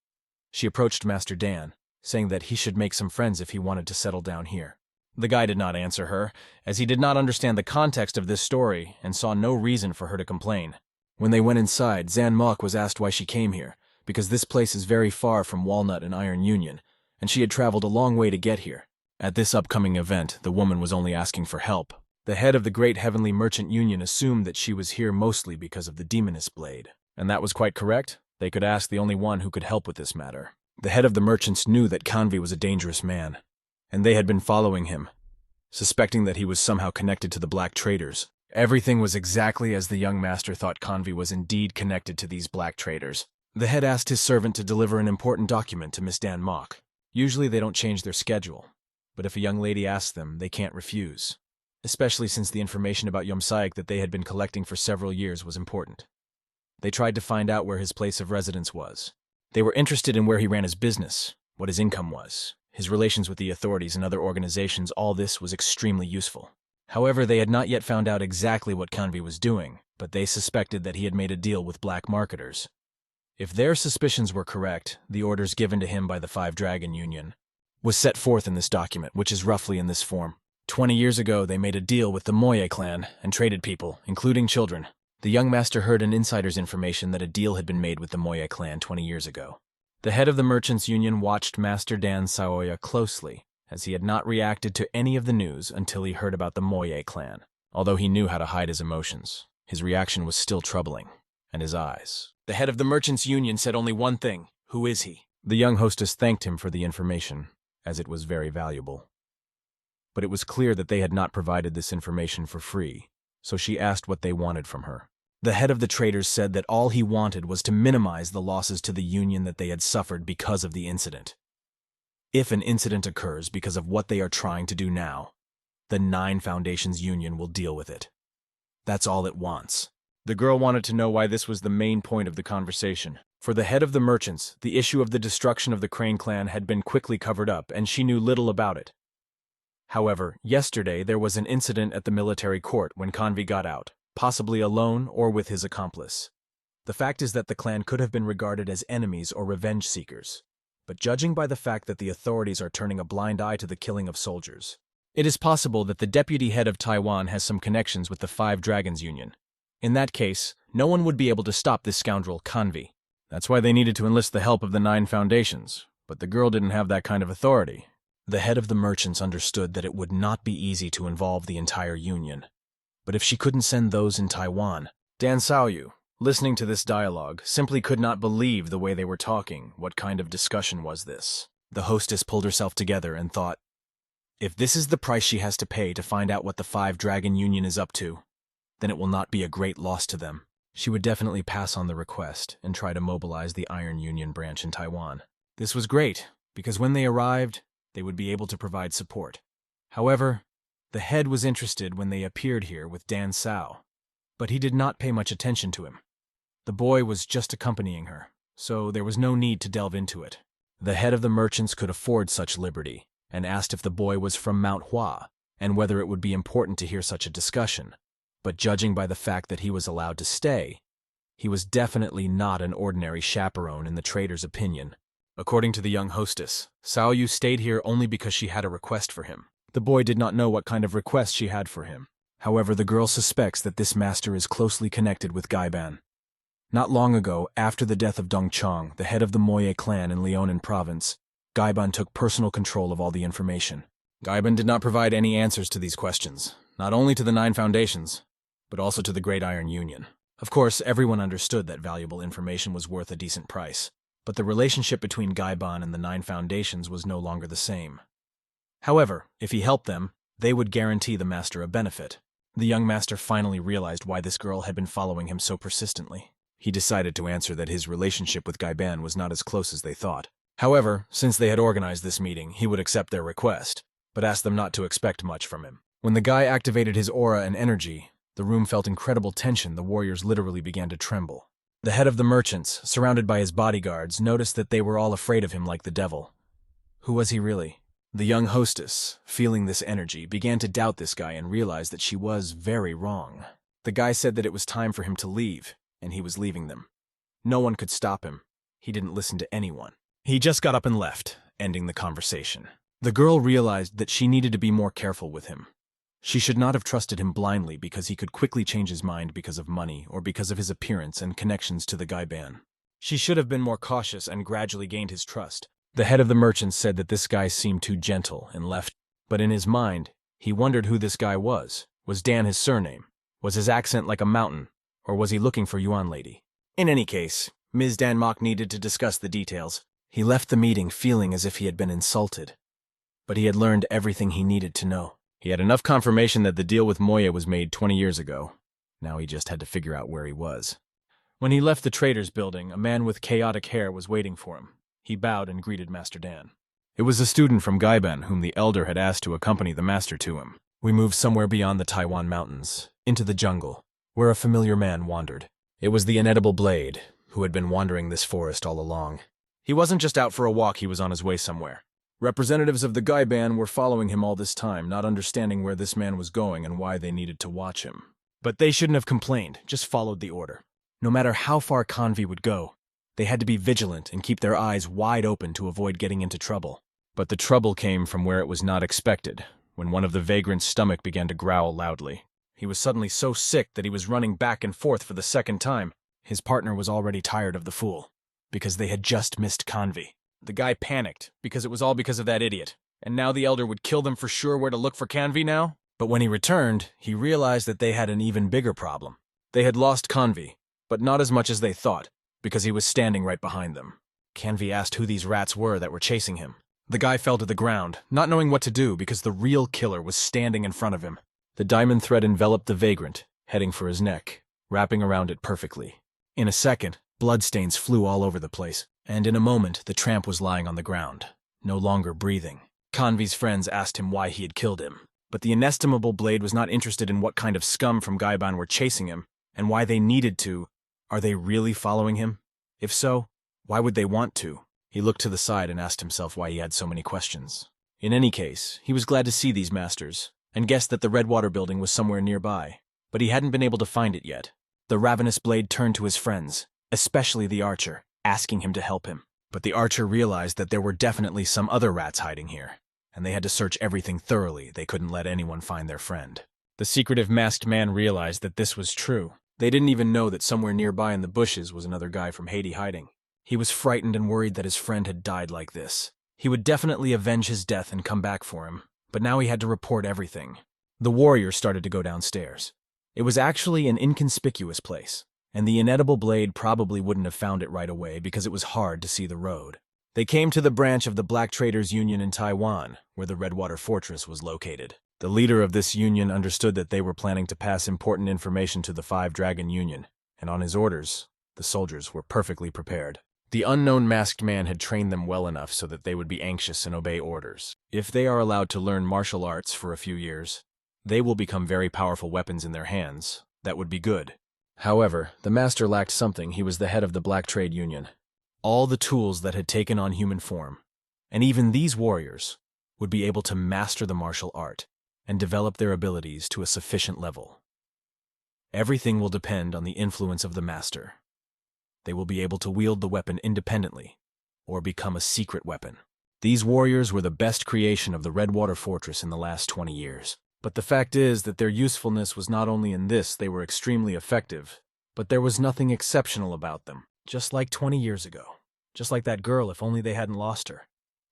She approached Master Dan, saying that he should make some friends if he wanted to settle down here. The guy did not answer her, as he did not understand the context of this story and saw no reason for her to complain. When they went inside, Zan Mok was asked why she came here, because this place is very far from Walnut and Iron Union, and she had traveled a long way to get here. At this upcoming event, the woman was only asking for help. The head of the Great Heavenly Merchant Union assumed that she was here mostly because of the Demoness Blade. And that was quite correct. They could ask the only one who could help with this matter. The head of the merchants knew that Canvi was a dangerous man, and they had been following him, suspecting that he was somehow connected to the black traders. Everything was exactly as the young master thought. Canvi was indeed connected to these black traders. The head asked his servant to deliver an important document to Miss Dan Mok. Usually they don't change their schedule, but if a young lady asks them, they can't refuse, especially since the information about Yomsaik that they had been collecting for several years was important. They tried to find out where his place of residence was. They were interested in where he ran his business, what his income was, his relations with the authorities and other organizations. All this was extremely useful. However, they had not yet found out exactly what Canvi was doing, but they suspected that he had made a deal with black marketers. If their suspicions were correct, the orders given to him by the Five Dragon Union was set forth in this document, which is roughly in this form. 20 years ago, they made a deal with the Moye clan and traded people, including children. The young master heard an insider's information that a deal had been made with the Moye clan 20 years ago. The head of the Merchants Union watched Master Dan Saoya closely, as he had not reacted to any of the news until he heard about the Moye clan. Although he knew how to hide his emotions, his reaction was still troubling, and his eyes. The head of the Merchants Union said only one thing. Who is he? The young hostess thanked him for the information, as it was very valuable. But it was clear that they had not provided this information for free, so she asked what they wanted from her. The head of the traders said that all he wanted was to minimize the losses to the Union that they had suffered because of the incident. If an incident occurs because of what they are trying to do now, the Nine Foundations Union will deal with it. That's all it wants. The girl wanted to know why this was the main point of the conversation. For the head of the merchants, the issue of the destruction of the Crane clan had been quickly covered up, and she knew little about it. However, yesterday there was an incident at the military court when Convi got out, possibly alone or with his accomplice. The fact is that the clan could have been regarded as enemies or revenge seekers, but judging by the fact that the authorities are turning a blind eye to the killing of soldiers, it is possible that the deputy head of Taiwan has some connections with the Five Dragons Union. In that case, no one would be able to stop this scoundrel, Convi. That's why they needed to enlist the help of the Nine Foundations, but the girl didn't have that kind of authority. The head of the merchants understood that it would not be easy to involve the entire union. But if she couldn't send those in Taiwan, Dan Xiaoyu, listening to this dialogue, simply could not believe the way they were talking. What kind of discussion was this? The hostess pulled herself together and thought, if this is the price she has to pay to find out what the Five Dragon Union is up to, then it will not be a great loss to them. She would definitely pass on the request and try to mobilize the Iron Union branch in Taiwan. This was great, because when they arrived, they would be able to provide support. However, the head was interested when they appeared here with Dan Sao, but he did not pay much attention to him. The boy was just accompanying her, so there was no need to delve into it. The head of the merchants could afford such liberty, and asked if the boy was from Manhwa, and whether it would be important to hear such a discussion. But judging by the fact that he was allowed to stay, he was definitely not an ordinary chaperone in the trader's opinion. According to the young hostess, Xiaoyu stayed here only because she had a request for him. The boy did not know what kind of request she had for him. However, the girl suspects that this master is closely connected with Gaiban. Not long ago, after the death of Dong Chong, the head of the Moye clan in Liaonan province, Gaiban took personal control of all the information. Gaiban did not provide any answers to these questions, not only to the Nine Foundations, but also to the Great Iron Union. Of course, everyone understood that valuable information was worth a decent price, but the relationship between Gaiban and the Nine Foundations was no longer the same. However, if he helped them, they would guarantee the master a benefit. The young master finally realized why this girl had been following him so persistently. He decided to answer that his relationship with Gaiban was not as close as they thought. However, since they had organized this meeting, he would accept their request, but asked them not to expect much from him. When the guy activated his aura and energy, the room felt incredible tension. The warriors literally began to tremble. The head of the merchants, surrounded by his bodyguards, noticed that they were all afraid of him like the devil. Who was he really? The young hostess, feeling this energy, began to doubt this guy and realized that she was very wrong. The guy said that it was time for him to leave, and he was leaving them. No one could stop him. He didn't listen to anyone. He just got up and left, ending the conversation. The girl realized that she needed to be more careful with him. She should not have trusted him blindly because he could quickly change his mind because of money or because of his appearance and connections to the Gaiban. She should have been more cautious and gradually gained his trust. The head of the merchants said that this guy seemed too gentle and left, but in his mind, he wondered who this guy was. Was Dan his surname? Was his accent like a mountain? Or was he looking for Yuan Lady? In any case, Ms. Dan Mok needed to discuss the details. He left the meeting feeling as if he had been insulted, but he had learned everything he needed to know. He had enough confirmation that the deal with Moye was made 20 years ago. Now he just had to figure out where he was. When he left the trader's building, a man with chaotic hair was waiting for him. He bowed and greeted Master Dan. It was a student from Gaiban whom the elder had asked to accompany the master to him. We moved somewhere beyond the Taiwan mountains, into the jungle, where a familiar man wandered. It was the Inedible Blade, who had been wandering this forest all along. He wasn't just out for a walk, he was on his way somewhere. Representatives of the Gaiban were following him all this time, not understanding where this man was going and why they needed to watch him. But they shouldn't have complained, just followed the order. No matter how far Convi would go, They had to be vigilant and keep their eyes wide open to avoid getting into trouble. But the trouble came from where it was not expected, when one of the vagrants' stomach began to growl loudly. He was suddenly so sick that he was running back and forth for the second time. His partner was already tired of the fool, because they had just missed Kanvi. The guy panicked, because it was all because of that idiot. And now the elder would kill them for sure where to look for Kanvi now? But when he returned, he realized that they had an even bigger problem. They had lost Kanvi, but not as much as they thought, because he was standing right behind them. Kanvi asked who these rats were that were chasing him. The guy fell to the ground, not knowing what to do because the real killer was standing in front of him. The diamond thread enveloped the vagrant, heading for his neck, wrapping around it perfectly. In a second, bloodstains flew all over the place, and in a moment the tramp was lying on the ground, no longer breathing. Kanvi's friends asked him why he had killed him, but the inestimable blade was not interested in what kind of scum from Gaiban were chasing him, and why they needed to. Are they really following him? If so, why would they want to? He looked to the side and asked himself why he had so many questions. In any case, he was glad to see these masters, and guessed that the Redwater building was somewhere nearby, but he hadn't been able to find it yet. The ravenous blade turned to his friends, especially the archer, asking him to help him. But the archer realized that there were definitely some other rats hiding here, and they had to search everything thoroughly. They couldn't let anyone find their friend. The secretive masked man realized that this was true. They didn't even know that somewhere nearby in the bushes was another guy from Haiti hiding. He was frightened and worried that his friend had died like this. He would definitely avenge his death and come back for him, but now he had to report everything. The warriors started to go downstairs. It was actually an inconspicuous place, and the inedible blade probably wouldn't have found it right away because it was hard to see the road. They came to the branch of the Black Traders Union in Taiwan, where the Redwater Fortress was located. The leader of this union understood that they were planning to pass important information to the Five Dragon Union, and on his orders, the soldiers were perfectly prepared. The unknown masked man had trained them well enough so that they would be anxious and obey orders. If they are allowed to learn martial arts for a few years, they will become very powerful weapons in their hands. That would be good. However, the master lacked something. He was the head of the Black Trade Union. All the tools that had taken on human form, and even these warriors, would be able to master the martial art and develop their abilities to a sufficient level. Everything will depend on the influence of the master. They will be able to wield the weapon independently, or become a secret weapon. These warriors were the best creation of the Redwater Fortress in the last 20 years. But the fact is that their usefulness was not only in this. They were extremely effective, but there was nothing exceptional about them. Just like 20 years ago. Just like that girl, if only they hadn't lost her.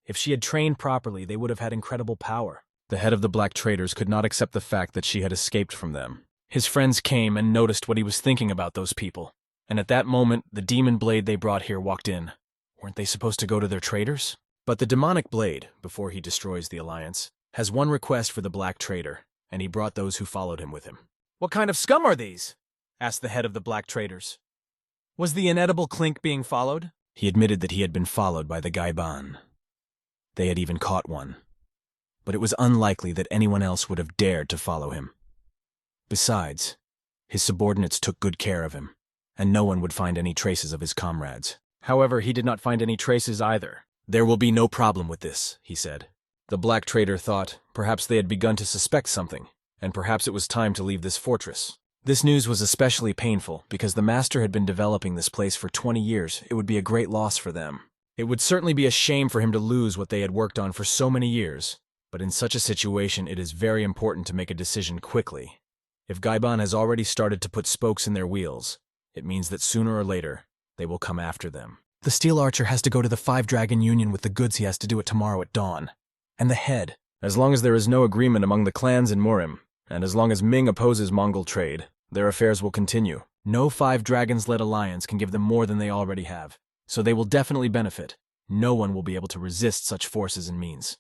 If she had trained properly, they would have had incredible power. The head of the Black Traders could not accept the fact that she had escaped from them. His friends came and noticed what he was thinking about those people. And at that moment, the demon blade they brought here walked in. Weren't they supposed to go to their traders? But the demonic blade, before he destroys the Alliance, has one request for the Black Trader, and he brought those who followed him with him. What kind of scum are these? Asked the head of the Black Traders. Was the inedible clink being followed? He admitted that he had been followed by the Gaiban. They had even caught one. But it was unlikely that anyone else would have dared to follow him. Besides, his subordinates took good care of him, and no one would find any traces of his comrades. However, he did not find any traces either. There will be no problem with this, he said. The Black Trader thought perhaps they had begun to suspect something, and perhaps it was time to leave this fortress. This news was especially painful because the master had been developing this place for 20 years. It would be a great loss for them. It would certainly be a shame for him to lose what they had worked on for so many years, but in such a situation it is very important to make a decision quickly. If Gaiban has already started to put spokes in their wheels, it means that sooner or later they will come after them. The Steel Archer has to go to the Five Dragon Union with the goods. He has to do it tomorrow at dawn. And the head. As long as there is no agreement among the clans in Murim, and as long as Ming opposes Mongol trade, their affairs will continue. No Five Dragons-led alliance can give them more than they already have, so they will definitely benefit. No one will be able to resist such forces and means.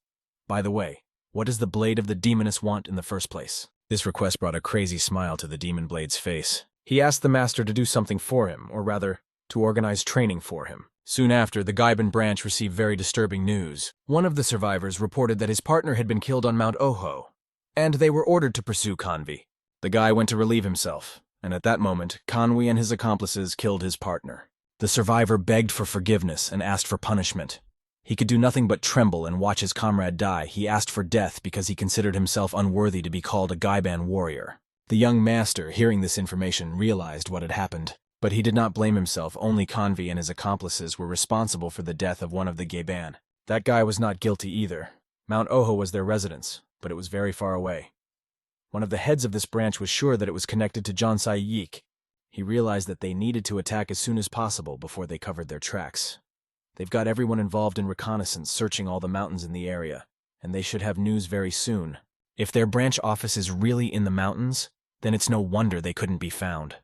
By the way, what does the Blade of the Demoness want in the first place? This request brought a crazy smile to the Demon Blade's face. He asked the master to do something for him, or rather, to organize training for him. Soon after, the Gaiban branch received very disturbing news. One of the survivors reported that his partner had been killed on Mount Oho, and they were ordered to pursue Kanvi. The guy went to relieve himself, and at that moment, Kanwi and his accomplices killed his partner. The survivor begged for forgiveness and asked for punishment. He could do nothing but tremble and watch his comrade die. He asked for death because he considered himself unworthy to be called a Gaiban warrior. The young master, hearing this information, realized what had happened. But he did not blame himself. Only Convi and his accomplices were responsible for the death of one of the Gaban. That guy was not guilty either. Mount Oho was their residence, but it was very far away. One of the heads of this branch was sure that it was connected to Jonsai Yik. He realized that they needed to attack as soon as possible before they covered their tracks. They've got everyone involved in reconnaissance, searching all the mountains in the area, and they should have news very soon. If their branch office is really in the mountains, then it's no wonder they couldn't be found.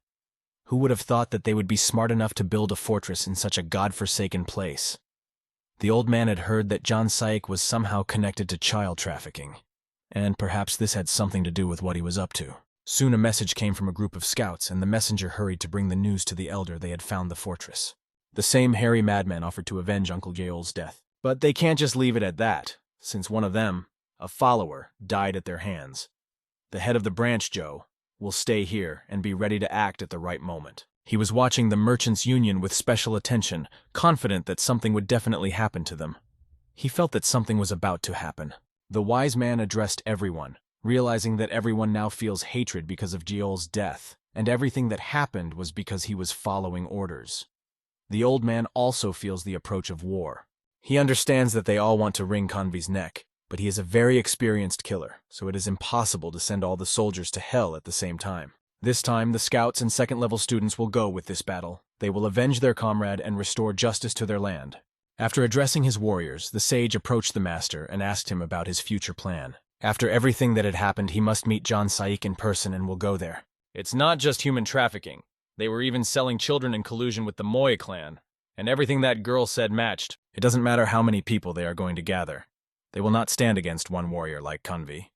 Who would have thought that they would be smart enough to build a fortress in such a godforsaken place? The old man had heard that John Saik was somehow connected to child trafficking, and perhaps this had something to do with what he was up to. Soon a message came from a group of scouts, and the messenger hurried to bring the news to the elder they had found the fortress. The same hairy madman offered to avenge Uncle Yeol's death. But they can't just leave it at that, since one of them, a follower, died at their hands. The head of the branch, Joe, will stay here and be ready to act at the right moment. He was watching the Merchants' Union with special attention, confident that something would definitely happen to them. He felt that something was about to happen. The wise man addressed everyone, realizing that everyone now feels hatred because of Jeol's death, and everything that happened was because he was following orders. The old man also feels the approach of war. He understands that they all want to wring Convi's neck, but he is a very experienced killer, so it is impossible to send all the soldiers to hell at the same time. This time, the scouts and second-level students will go with this battle. They will avenge their comrade and restore justice to their land. After addressing his warriors, the sage approached the master and asked him about his future plan. After everything that had happened, he must meet John Saik in person and will go there. It's not just human trafficking. They were even selling children in collusion with the Moy clan, and everything that girl said matched. It doesn't matter how many people they are going to gather. They will not stand against one warrior like Convi,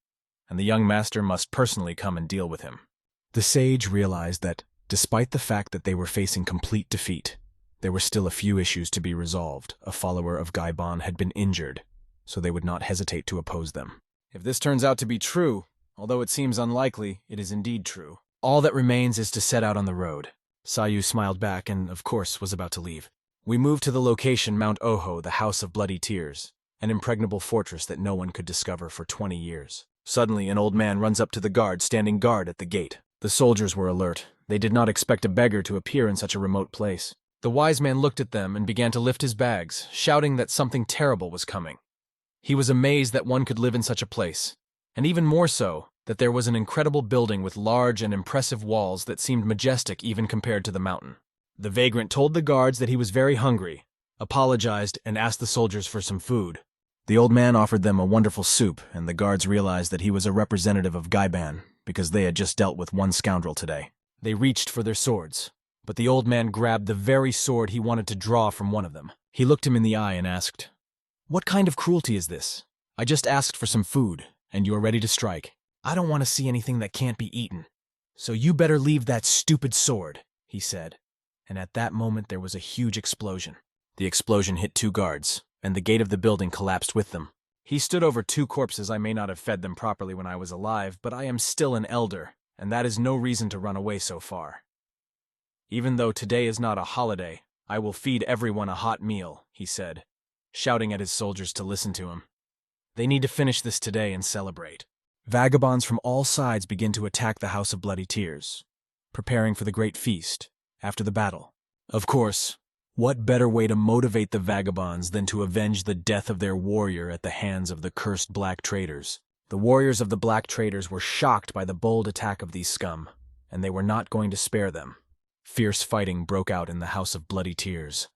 and the young master must personally come and deal with him. The sage realized that, despite the fact that they were facing complete defeat, there were still a few issues to be resolved. A follower of Gaibon had been injured, so they would not hesitate to oppose them. If this turns out to be true, although it seems unlikely, it is indeed true. All that remains is to set out on the road. Sayu smiled back and, of course, was about to leave. We moved to the location Mount Oho, the House of Bloody Tears, an impregnable fortress that no one could discover for 20 years. Suddenly, an old man runs up to the guard standing guard at the gate. The soldiers were alert. They did not expect a beggar to appear in such a remote place. The wise man looked at them and began to lift his bags, shouting that something terrible was coming. He was amazed that one could live in such a place, and even more so, that there was an incredible building with large and impressive walls that seemed majestic even compared to the mountain. The vagrant told the guards that he was very hungry, apologized, and asked the soldiers for some food. The old man offered them a wonderful soup, and the guards realized that he was a representative of Gaiban, because they had just dealt with one scoundrel today. They reached for their swords, but the old man grabbed the very sword he wanted to draw from one of them. He looked him in the eye and asked, "What kind of cruelty is this? I just asked for some food, and you are ready to strike. I don't want to see anything that can't be eaten. So you better leave that stupid sword," he said. And at that moment there was a huge explosion. The explosion hit 2 guards, and the gate of the building collapsed with them. He stood over 2 corpses. I may not have fed them properly when I was alive, but I am still an elder, and that is no reason to run away so far. Even though today is not a holiday, I will feed everyone a hot meal, he said, shouting at his soldiers to listen to him. They need to finish this today and celebrate. Vagabonds from all sides begin to attack the House of Bloody Tears, preparing for the great feast after the battle. Of course, what better way to motivate the vagabonds than to avenge the death of their warrior at the hands of the cursed black traders? The warriors of the black traders were shocked by the bold attack of these scum, and they were not going to spare them. Fierce fighting broke out in the House of Bloody Tears.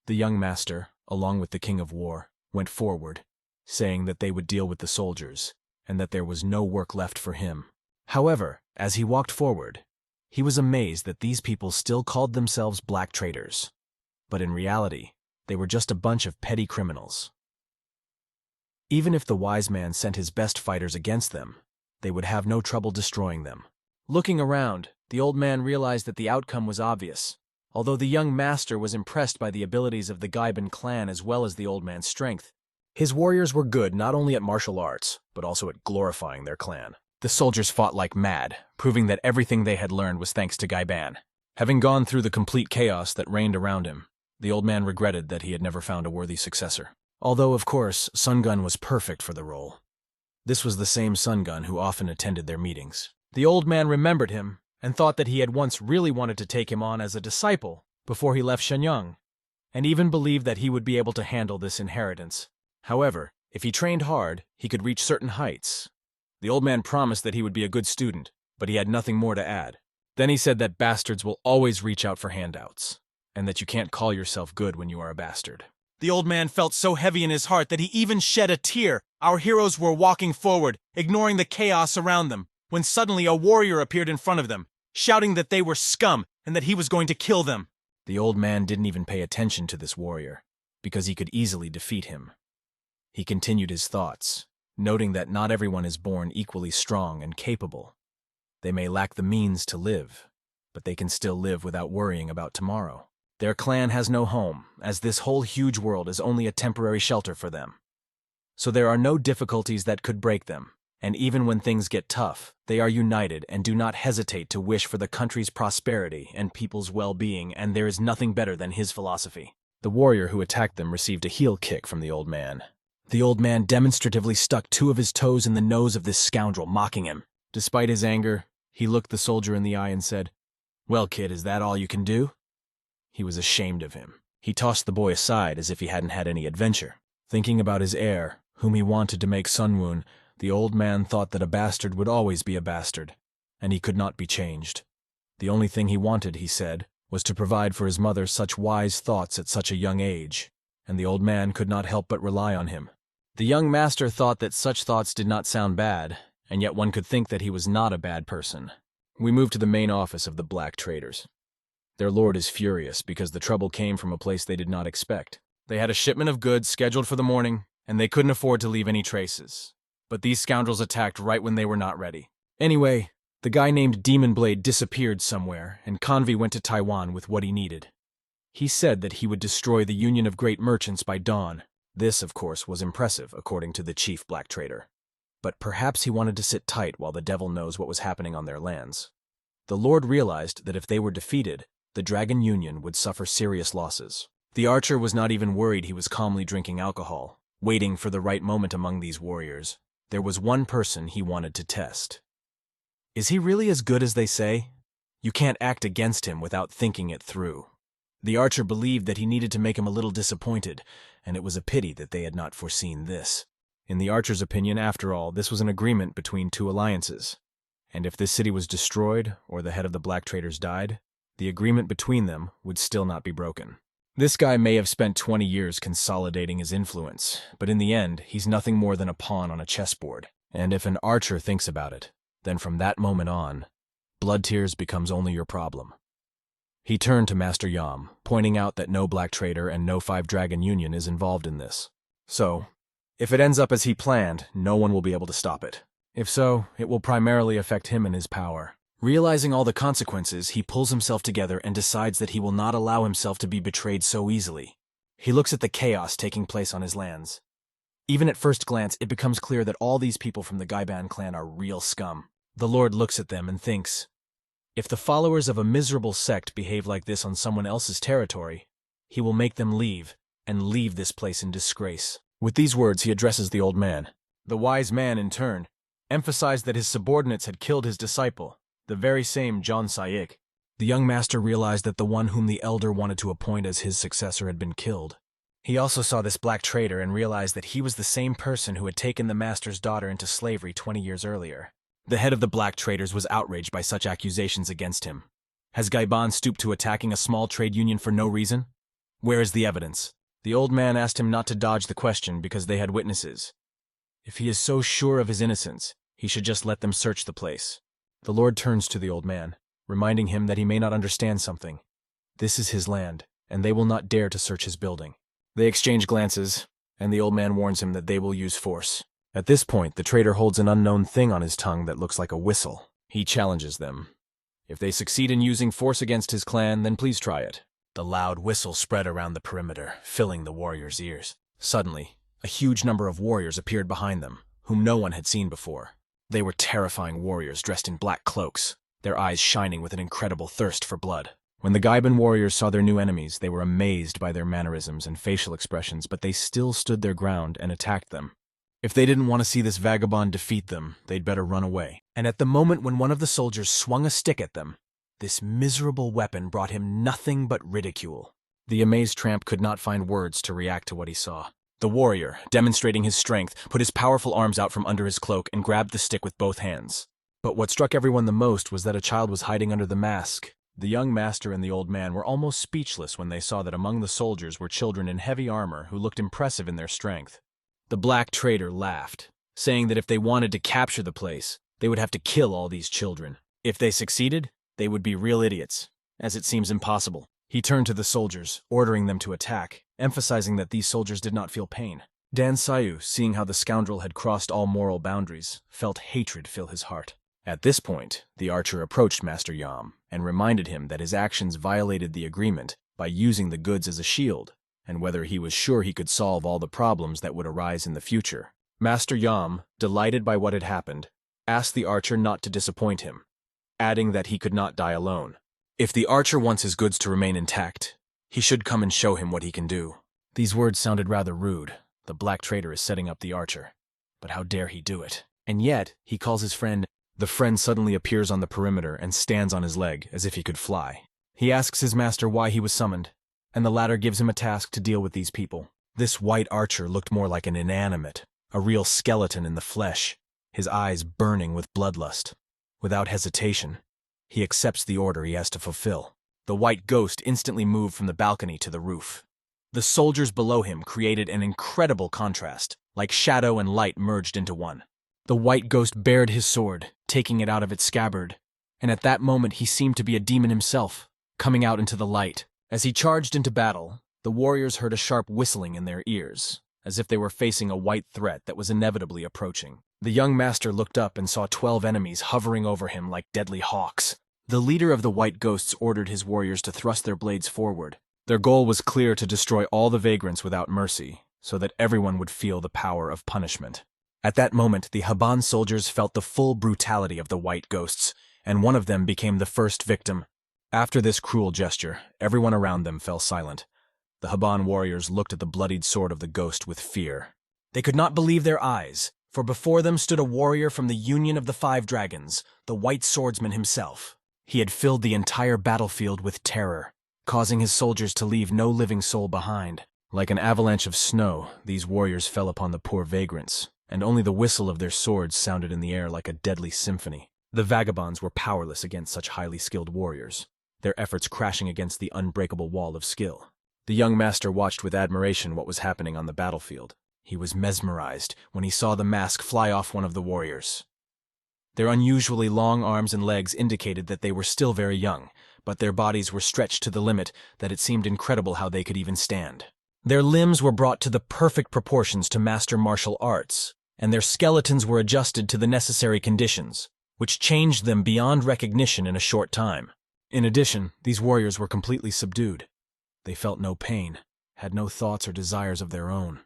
The young master, along with the King of War, went forward, saying that they would deal with the soldiers, and that there was no work left for him. However, as he walked forward, he was amazed that these people still called themselves black traders. But in reality, they were just a bunch of petty criminals. Even if the wise man sent his best fighters against them, they would have no trouble destroying them. Looking around, the old man realized that the outcome was obvious. Although the young master was impressed by the abilities of the Gaiban clan as well as the old man's strength, his warriors were good not only at martial arts, but also at glorifying their clan. The soldiers fought like mad, proving that everything they had learned was thanks to Gaiban. Having gone through the complete chaos that reigned around him, the old man regretted that he had never found a worthy successor. Although, of course, Sun Gun was perfect for the role. This was the same Sun Gun who often attended their meetings. The old man remembered him and thought that he had once really wanted to take him on as a disciple before he left Shenyang, and even believed that he would be able to handle this inheritance. However, if he trained hard, he could reach certain heights. The old man promised that he would be a good student, but he had nothing more to add. Then he said that bastards will always reach out for handouts, and that you can't call yourself good when you are a bastard. The old man felt so heavy in his heart that he even shed a tear. Our heroes were walking forward, ignoring the chaos around them, when suddenly a warrior appeared in front of them, shouting that they were scum and that he was going to kill them. The old man didn't even pay attention to this warrior, because he could easily defeat him. He continued his thoughts, noting that not everyone is born equally strong and capable. They may lack the means to live, but they can still live without worrying about tomorrow. Their clan has no home, as this whole huge world is only a temporary shelter for them. So there are no difficulties that could break them, and even when things get tough, they are united and do not hesitate to wish for the country's prosperity and people's well-being, and there is nothing better than his philosophy. The warrior who attacked them received a heel kick from the old man. The old man demonstratively stuck 2 of his toes in the nose of this scoundrel, mocking him. Despite his anger, he looked the soldier in the eye and said, "Well, kid, is that all you can do?" He was ashamed of him. He tossed the boy aside as if he hadn't had any adventure. Thinking about his heir, whom he wanted to make Sunwoon, the old man thought that a bastard would always be a bastard, and he could not be changed. The only thing he wanted, he said, was to provide for his mother such wise thoughts at such a young age, and the old man could not help but rely on him. The young master thought that such thoughts did not sound bad, and yet one could think that he was not a bad person. We moved to the main office of the black traders. Their lord is furious because the trouble came from a place they did not expect. They had a shipment of goods scheduled for the morning, and they couldn't afford to leave any traces. But these scoundrels attacked right when they were not ready. Anyway, the guy named Demon Blade disappeared somewhere, and Convy went to Taiwan with what he needed. He said that he would destroy the Union of Great Merchants by dawn. This, of course, was impressive, according to the chief black trader. But perhaps he wanted to sit tight while the devil knows what was happening on their lands. The Lord realized that if they were defeated, the Dragon Union would suffer serious losses. The archer was not even worried. He was calmly drinking alcohol, waiting for the right moment among these warriors. There was one person he wanted to test. Is he really as good as they say? You can't act against him without thinking it through. The archer believed that he needed to make him a little disappointed, and it was a pity that they had not foreseen this. In the archer's opinion, after all, this was an agreement between 2 alliances. And if this city was destroyed, or the head of the black traders died, the agreement between them would still not be broken. This guy may have spent 20 years consolidating his influence, but in the end, he's nothing more than a pawn on a chessboard. And if an archer thinks about it, then from that moment on, blood tears becomes only your problem. He turned to Master Yam, pointing out that no black trader and no 5 Dragon Union is involved in this. So, if it ends up as he planned, no one will be able to stop it. If so, it will primarily affect him and his power. Realizing all the consequences, he pulls himself together and decides that he will not allow himself to be betrayed so easily. He looks at the chaos taking place on his lands. Even at first glance, it becomes clear that all these people from the Gaiban clan are real scum. The Lord looks at them and thinks, if the followers of a miserable sect behave like this on someone else's territory, he will make them leave, and leave this place in disgrace. With these words, he addresses the old man. The wise man, in turn, emphasized that his subordinates had killed his disciple, the very same John Sayik. The young master realized that the one whom the elder wanted to appoint as his successor had been killed. He also saw this black trader and realized that he was the same person who had taken the master's daughter into slavery 20 years earlier. The head of the black traders was outraged by such accusations against him. Has Gaiban stooped to attacking a small trade union for no reason? Where is the evidence? The old man asked him not to dodge the question because they had witnesses. If he is so sure of his innocence, he should just let them search the place. The Lord turns to the old man, reminding him that he may not understand something. This is his land, and they will not dare to search his building. They exchange glances, and the old man warns him that they will use force. At this point, the trader holds an unknown thing on his tongue that looks like a whistle. He challenges them. If they succeed in using force against his clan, then please try it. The loud whistle spread around the perimeter, filling the warriors' ears. Suddenly, a huge number of warriors appeared behind them, whom no one had seen before. They were terrifying warriors dressed in black cloaks, their eyes shining with an incredible thirst for blood. When the Gaiban warriors saw their new enemies, they were amazed by their mannerisms and facial expressions, but they still stood their ground and attacked them. If they didn't want to see this vagabond defeat them, they'd better run away. And at the moment when one of the soldiers swung a stick at them, this miserable weapon brought him nothing but ridicule. The amazed tramp could not find words to react to what he saw. The warrior, demonstrating his strength, put his powerful arms out from under his cloak and grabbed the stick with both hands. But what struck everyone the most was that a child was hiding under the mask. The young master and the old man were almost speechless when they saw that among the soldiers were children in heavy armor who looked impressive in their strength. The black trader laughed, saying that if they wanted to capture the place, they would have to kill all these children. If they succeeded, they would be real idiots, as it seems impossible. He turned to the soldiers, ordering them to attack, emphasizing that these soldiers did not feel pain. Dan Sayu, seeing how the scoundrel had crossed all moral boundaries, felt hatred fill his heart. At this point, the archer approached Master Yam and reminded him that his actions violated the agreement by using the goods as a shield, and whether he was sure he could solve all the problems that would arise in the future. Master Yam, delighted by what had happened, asked the archer not to disappoint him, adding that he could not die alone. If the archer wants his goods to remain intact, he should come and show him what he can do. These words sounded rather rude. The black trader is setting up the archer. But how dare he do it? And yet, he calls his friend. The friend suddenly appears on the perimeter and stands on his leg as if he could fly. He asks his master why he was summoned, and the latter gives him a task to deal with these people. This white archer looked more like an inanimate, a real skeleton in the flesh, his eyes burning with bloodlust. Without hesitation, he accepts the order he has to fulfill. The white ghost instantly moved from the balcony to the roof. The soldiers below him created an incredible contrast, like shadow and light merged into one. The white ghost bared his sword, taking it out of its scabbard, and at that moment he seemed to be a demon himself, coming out into the light. As he charged into battle, the warriors heard a sharp whistling in their ears, as if they were facing a white threat that was inevitably approaching. The young master looked up and saw 12 enemies hovering over him like deadly hawks. The leader of the white ghosts ordered his warriors to thrust their blades forward. Their goal was clear: to destroy all the vagrants without mercy, so that everyone would feel the power of punishment. At that moment, the Haban soldiers felt the full brutality of the white ghosts, and one of them became the first victim. After this cruel gesture, everyone around them fell silent. The Haban warriors looked at the bloodied sword of the ghost with fear. They could not believe their eyes, for before them stood a warrior from the Union of the Five Dragons, the White Swordsman himself. He had filled the entire battlefield with terror, causing his soldiers to leave no living soul behind. Like an avalanche of snow, these warriors fell upon the poor vagrants, and only the whistle of their swords sounded in the air like a deadly symphony. The vagabonds were powerless against such highly skilled warriors, their efforts crashing against the unbreakable wall of skill. The young master watched with admiration what was happening on the battlefield. He was mesmerized when he saw the mask fly off one of the warriors. Their unusually long arms and legs indicated that they were still very young, but their bodies were stretched to the limit that it seemed incredible how they could even stand. Their limbs were brought to the perfect proportions to master martial arts, and their skeletons were adjusted to the necessary conditions, which changed them beyond recognition in a short time. In addition, these warriors were completely subdued. They felt no pain, had no thoughts or desires of their own.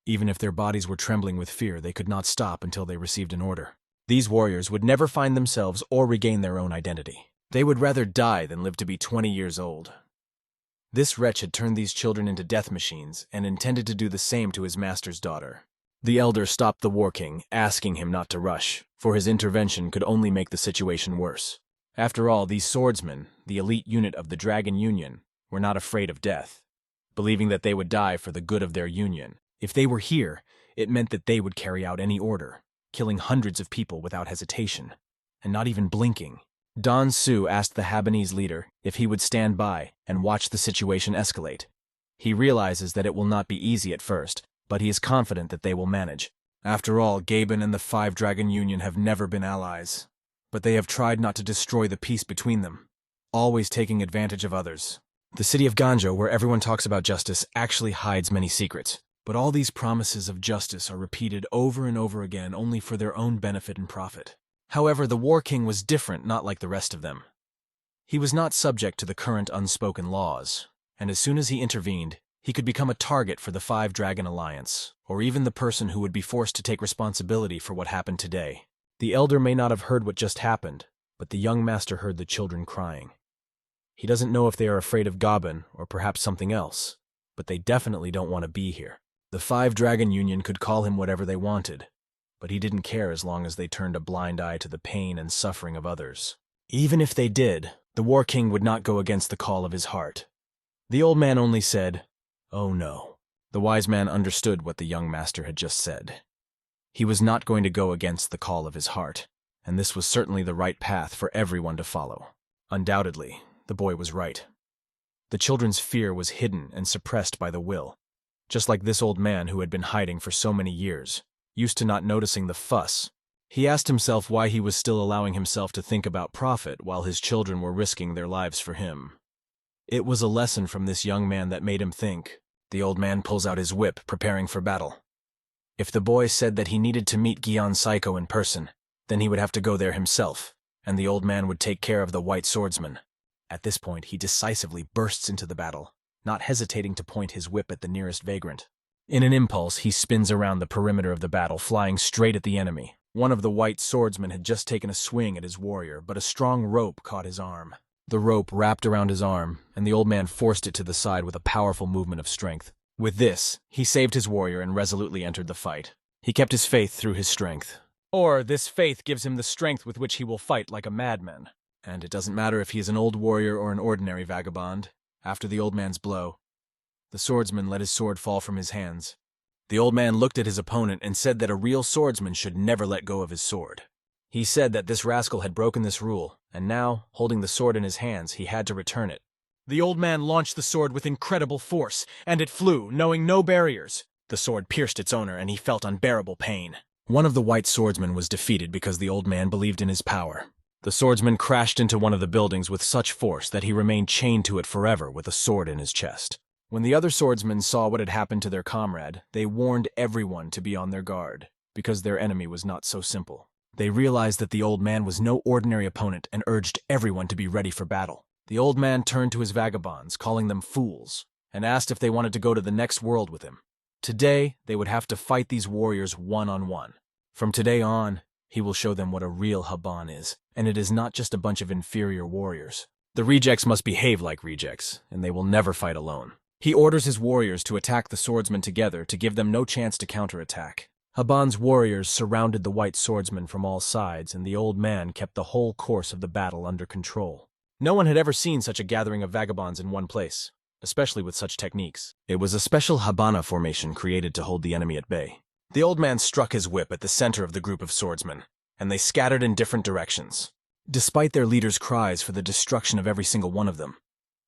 Even if their bodies were trembling with fear, they could not stop until they received an order. These warriors would never find themselves or regain their own identity. They would rather die than live to be 20 years old. This wretch had turned these children into death machines and intended to do the same to his master's daughter. The elder stopped the war king, asking him not to rush, for his intervention could only make the situation worse. After all, these swordsmen, the elite unit of the Dragon Union, were not afraid of death, believing that they would die for the good of their union. If they were here, it meant that they would carry out any order, killing hundreds of people without hesitation, and not even blinking. Don Su asked the Habanese leader if he would stand by and watch the situation escalate. He realizes that it will not be easy at first, but he is confident that they will manage. After all, Gaben and the Five Dragon Union have never been allies, but they have tried not to destroy the peace between them, always taking advantage of others. The city of Ganjo, where everyone talks about justice, actually hides many secrets, but all these promises of justice are repeated over and over again only for their own benefit and profit. However, the War King was different, not like the rest of them. He was not subject to the current unspoken laws, and as soon as he intervened, he could become a target for the Five Dragon Alliance, or even the person who would be forced to take responsibility for what happened today. The elder may not have heard what just happened, but the young master heard the children crying. He doesn't know if they are afraid of Gaben or perhaps something else, but they definitely don't want to be here. The Five-Dragon Union could call him whatever they wanted, but he didn't care as long as they turned a blind eye to the pain and suffering of others. Even if they did, the War King would not go against the call of his heart. The old man only said, "Oh no." The wise man understood what the young master had just said. He was not going to go against the call of his heart, and this was certainly the right path for everyone to follow. Undoubtedly, the boy was right. The children's fear was hidden and suppressed by the will, just like this old man who had been hiding for so many years, used to not noticing the fuss. He asked himself why he was still allowing himself to think about profit while his children were risking their lives for him. It was a lesson from this young man that made him think. The old man pulls out his whip, preparing for battle. If the boy said that he needed to meet Gion Psycho in person, then he would have to go there himself, and the old man would take care of the white swordsman. At this point, he decisively bursts into the battle, not hesitating to point his whip at the nearest vagrant. In an impulse, he spins around the perimeter of the battle, flying straight at the enemy. One of the white swordsmen had just taken a swing at his warrior, but a strong rope caught his arm. The rope wrapped around his arm, and the old man forced it to the side with a powerful movement of strength. With this, he saved his warrior and resolutely entered the fight. He kept his faith through his strength. Or this faith gives him the strength with which he will fight like a madman. And it doesn't matter if he is an old warrior or an ordinary vagabond. After the old man's blow, the swordsman let his sword fall from his hands. The old man looked at his opponent and said that a real swordsman should never let go of his sword. He said that this rascal had broken this rule, and now, holding the sword in his hands, he had to return it. The old man launched the sword with incredible force, and it flew, knowing no barriers. The sword pierced its owner, and he felt unbearable pain. One of the white swordsmen was defeated because the old man believed in his power. The swordsman crashed into one of the buildings with such force that he remained chained to it forever with a sword in his chest. When the other swordsmen saw what had happened to their comrade, they warned everyone to be on their guard, because their enemy was not so simple. They realized that the old man was no ordinary opponent and urged everyone to be ready for battle. The old man turned to his vagabonds, calling them fools, and asked if they wanted to go to the next world with him. Today, they would have to fight these warriors one-on-one. From today on, he will show them what a real Haban is, and it is not just a bunch of inferior warriors. The rejects must behave like rejects, and they will never fight alone. He orders his warriors to attack the swordsmen together to give them no chance to counterattack. Haban's warriors surrounded the white swordsmen from all sides, and the old man kept the whole course of the battle under control. No one had ever seen such a gathering of vagabonds in one place, especially with such techniques. It was a special Habana formation created to hold the enemy at bay. The old man struck his whip at the center of the group of swordsmen, and they scattered in different directions. Despite their leader's cries for the destruction of every single one of them,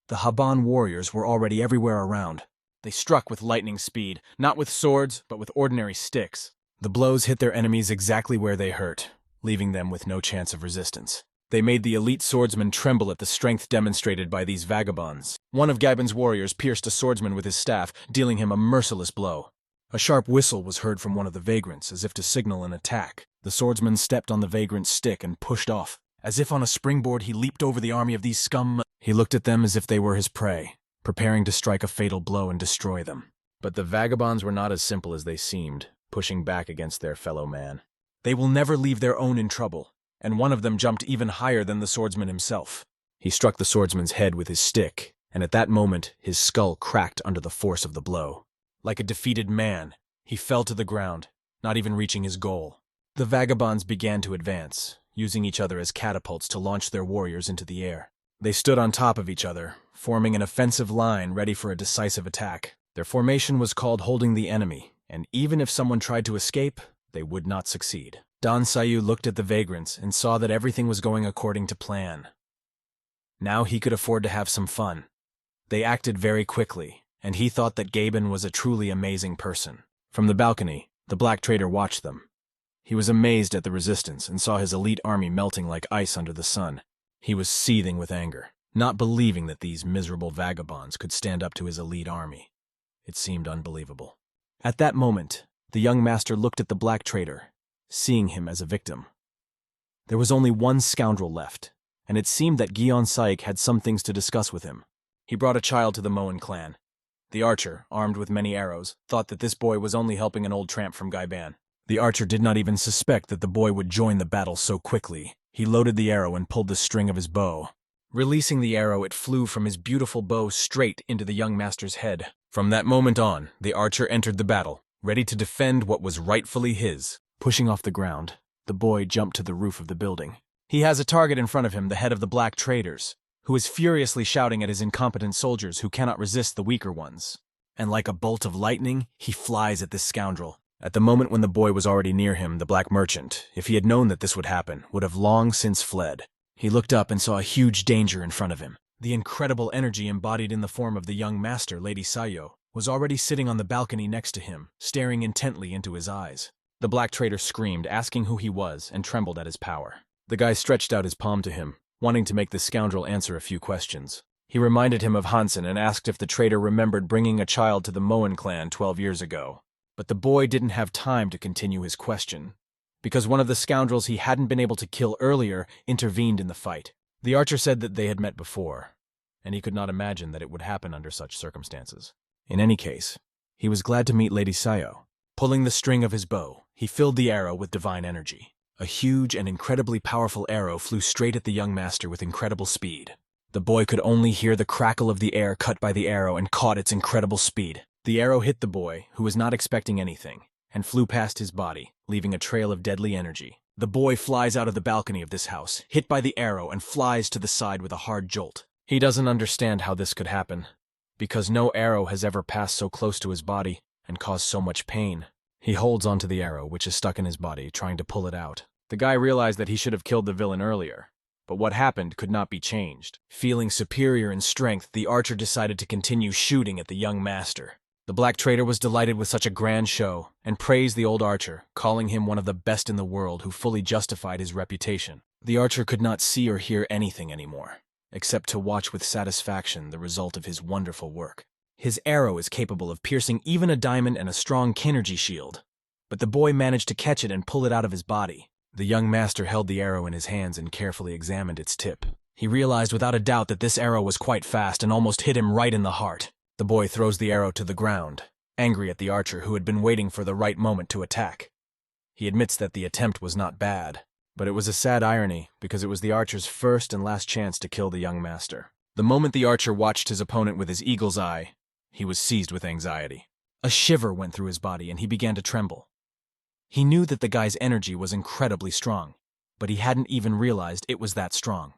the Haban warriors were already everywhere around. They struck with lightning speed, not with swords, but with ordinary sticks. The blows hit their enemies exactly where they hurt, leaving them with no chance of resistance. They made the elite swordsmen tremble at the strength demonstrated by these vagabonds. One of Gaibin's warriors pierced a swordsman with his staff, dealing him a merciless blow. A sharp whistle was heard from one of the vagrants, as if to signal an attack. The swordsman stepped on the vagrant's stick and pushed off. As if on a springboard, he leaped over the army of these scum. He looked at them as if they were his prey, preparing to strike a fatal blow and destroy them. But the vagabonds were not as simple as they seemed, pushing back against their fellow man. They will never leave their own in trouble, and one of them jumped even higher than the swordsman himself. He struck the swordsman's head with his stick, and at that moment his skull cracked under the force of the blow. Like a defeated man, he fell to the ground, not even reaching his goal. The vagabonds began to advance, using each other as catapults to launch their warriors into the air. They stood on top of each other, forming an offensive line ready for a decisive attack. Their formation was called holding the enemy, and even if someone tried to escape, they would not succeed. Don Sayu looked at the vagrants and saw that everything was going according to plan. Now he could afford to have some fun. They acted very quickly, and he thought that Gaibin was a truly amazing person. From the balcony, the black trader watched them. He was amazed at the resistance and saw his elite army melting like ice under the sun. He was seething with anger, not believing that these miserable vagabonds could stand up to his elite army. It seemed unbelievable. At that moment, the young master looked at the black trader, seeing him as a victim. There was only one scoundrel left, and it seemed that Gion Saik had some things to discuss with him. He brought a child to the Moen clan. The archer, armed with many arrows, thought that this boy was only helping an old tramp from Gaiban. The archer did not even suspect that the boy would join the battle so quickly. He loaded the arrow and pulled the string of his bow. Releasing the arrow, it flew from his beautiful bow straight into the young master's head. From that moment on, the archer entered the battle, ready to defend what was rightfully his. Pushing off the ground, the boy jumped to the roof of the building. He has a target in front of him, the head of the black traders, who is furiously shouting at his incompetent soldiers who cannot resist the weaker ones. And like a bolt of lightning, he flies at this scoundrel. At the moment when the boy was already near him, the black merchant, if he had known that this would happen, would have long since fled. He looked up and saw a huge danger in front of him. The incredible energy embodied in the form of the young master, Lady Sayo, was already sitting on the balcony next to him, staring intently into his eyes. The black trader screamed, asking who he was, and trembled at his power. The guy stretched out his palm to him, wanting to make the scoundrel answer a few questions. He reminded him of Hansen and asked if the trader remembered bringing a child to the Moen clan 12 years ago. But the boy didn't have time to continue his question, because one of the scoundrels he hadn't been able to kill earlier intervened in the fight. The archer said that they had met before, and he could not imagine that it would happen under such circumstances. In any case, he was glad to meet Lady Sayo. Pulling the string of his bow, he filled the arrow with divine energy. A huge and incredibly powerful arrow flew straight at the young master with incredible speed. The boy could only hear the crackle of the air cut by the arrow and caught its incredible speed. The arrow hit the boy, who was not expecting anything, and flew past his body, leaving a trail of deadly energy. The boy flies out of the balcony of this house, hit by the arrow, and flies to the side with a hard jolt. He doesn't understand how this could happen, because no arrow has ever passed so close to his body and caused so much pain. He holds onto the arrow, which is stuck in his body, trying to pull it out. The guy realized that he should have killed the villain earlier, but what happened could not be changed. Feeling superior in strength, the archer decided to continue shooting at the young master. The black trader was delighted with such a grand show and praised the old archer, calling him one of the best in the world who fully justified his reputation. The archer could not see or hear anything anymore, except to watch with satisfaction the result of his wonderful work. His arrow is capable of piercing even a diamond and a strong Kinergy shield, but the boy managed to catch it and pull it out of his body. The young master held the arrow in his hands and carefully examined its tip. He realized without a doubt that this arrow was quite fast and almost hit him right in the heart. The boy throws the arrow to the ground, angry at the archer who had been waiting for the right moment to attack. He admits that the attempt was not bad, but it was a sad irony because it was the archer's first and last chance to kill the young master. The moment the archer watched his opponent with his eagle's eye, he was seized with anxiety. A shiver went through his body and he began to tremble. He knew that the guy's energy was incredibly strong, but he hadn't even realized it was that strong.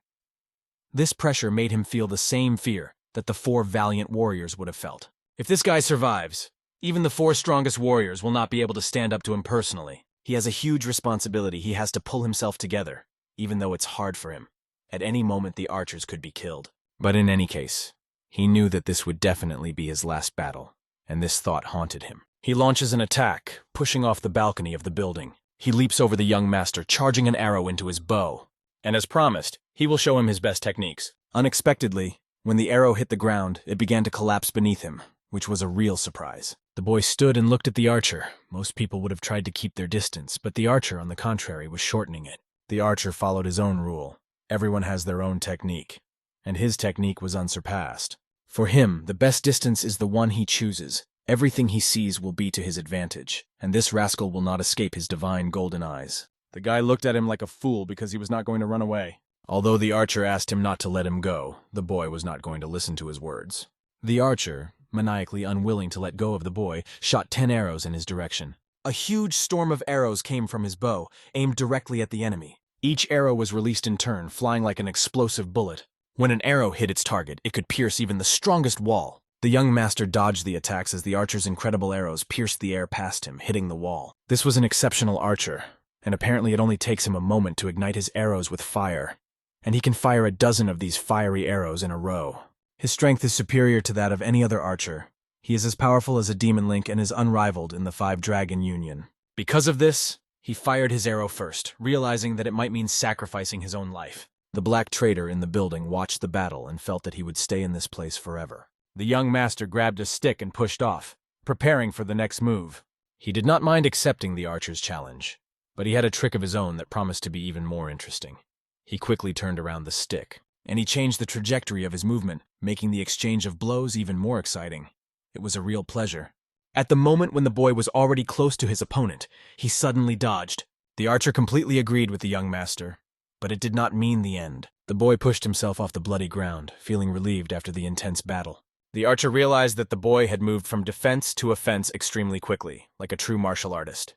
This pressure made him feel the same fear that the 4 valiant warriors would have felt. If this guy survives, even the 4 strongest warriors will not be able to stand up to him personally. He has a huge responsibility. He has to pull himself together, even though it's hard for him. At any moment, the archers could be killed. But in any case, he knew that this would definitely be his last battle, and this thought haunted him. He launches an attack, pushing off the balcony of the building. He leaps over the young master, charging an arrow into his bow. And as promised, he will show him his best techniques. Unexpectedly, when the arrow hit the ground, it began to collapse beneath him, which was a real surprise. The boy stood and looked at the archer. Most people would have tried to keep their distance, but the archer, on the contrary, was shortening it. The archer followed his own rule. Everyone has their own technique, and his technique was unsurpassed. For him, the best distance is the one he chooses. Everything he sees will be to his advantage, and this rascal will not escape his divine golden eyes. The guy looked at him like a fool because he was not going to run away. Although the archer asked him not to let him go, the boy was not going to listen to his words. The archer, maniacally unwilling to let go of the boy, shot 10 arrows in his direction. A huge storm of arrows came from his bow, aimed directly at the enemy. Each arrow was released in turn, flying like an explosive bullet. When an arrow hit its target, it could pierce even the strongest wall. The young master dodged the attacks as the archer's incredible arrows pierced the air past him, hitting the wall. This was an exceptional archer, and apparently it only takes him a moment to ignite his arrows with fire, and he can fire a dozen of these fiery arrows in a row. His strength is superior to that of any other archer. He is as powerful as a demon link and is unrivaled in the 5-dragon union. Because of this, he fired his arrow first, realizing that it might mean sacrificing his own life. The black trader in the building watched the battle and felt that he would stay in this place forever. The young master grabbed a stick and pushed off, preparing for the next move. He did not mind accepting the archer's challenge, but he had a trick of his own that promised to be even more interesting. He quickly turned around the stick, and he changed the trajectory of his movement, making the exchange of blows even more exciting. It was a real pleasure. At the moment when the boy was already close to his opponent, he suddenly dodged. The archer completely agreed with the young master, but it did not mean the end. The boy pushed himself off the bloody ground, feeling relieved after the intense battle. The archer realized that the boy had moved from defense to offense extremely quickly, like a true martial artist.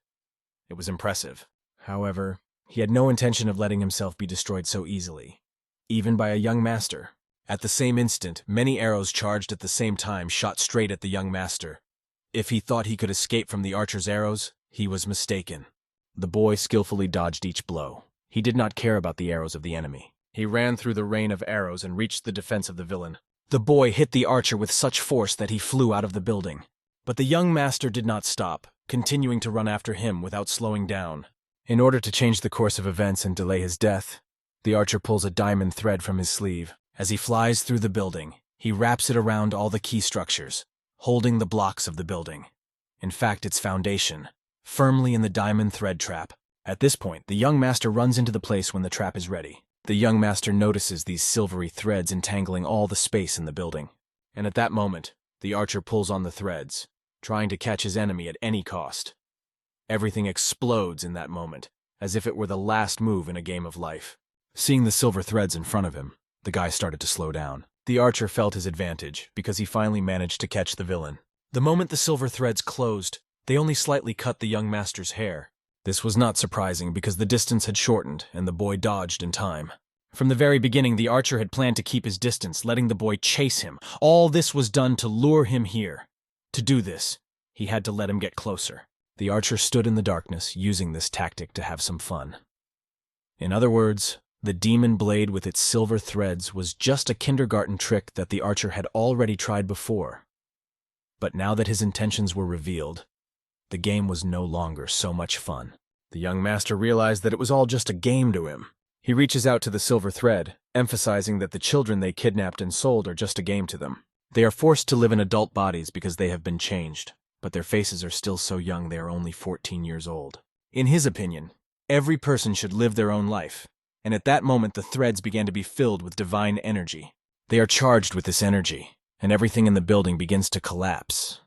It was impressive. However, he had no intention of letting himself be destroyed so easily, even by a young master. At the same instant, many arrows charged at the same time shot straight at the young master. If he thought he could escape from the archer's arrows, he was mistaken. The boy skillfully dodged each blow. He did not care about the arrows of the enemy. He ran through the rain of arrows and reached the defense of the villain. The boy hit the archer with such force that he flew out of the building. But the young master did not stop, continuing to run after him without slowing down. In order to change the course of events and delay his death, the archer pulls a diamond thread from his sleeve. As he flies through the building, he wraps it around all the key structures, holding the blocks of the building. In fact, its foundation, firmly in the diamond thread trap. At this point, the young master runs into the place when the trap is ready. The young master notices these silvery threads entangling all the space in the building. And at that moment, the archer pulls on the threads, trying to catch his enemy at any cost. Everything explodes in that moment, as if it were the last move in a game of life. Seeing the silver threads in front of him, the guy started to slow down. The archer felt his advantage, because he finally managed to catch the villain. The moment the silver threads closed, they only slightly cut the young master's hair. This was not surprising because the distance had shortened and the boy dodged in time. From the very beginning, the archer had planned to keep his distance, letting the boy chase him. All this was done to lure him here. To do this, he had to let him get closer. The archer stood in the darkness, using this tactic to have some fun. In other words, the demon blade with its silver threads was just a kindergarten trick that the archer had already tried before. But now that his intentions were revealed, the game was no longer so much fun. The young master realized that it was all just a game to him. He reaches out to the silver thread, emphasizing that the children they kidnapped and sold are just a game to them. They are forced to live in adult bodies because they have been changed, but their faces are still so young they are only 14 years old. In his opinion, every person should live their own life, and at that moment the threads began to be filled with divine energy. They are charged with this energy, and everything in the building begins to collapse.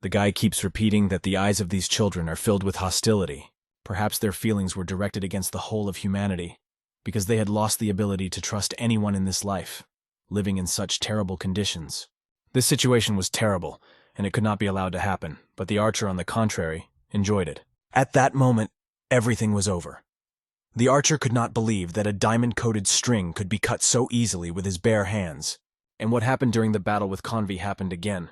The guy keeps repeating that the eyes of these children are filled with hostility. Perhaps their feelings were directed against the whole of humanity, because they had lost the ability to trust anyone in this life, living in such terrible conditions. This situation was terrible, and it could not be allowed to happen, but the archer, on the contrary, enjoyed it. At that moment, everything was over. The archer could not believe that a diamond-coated string could be cut so easily with his bare hands. And what happened during the battle with Convi happened again.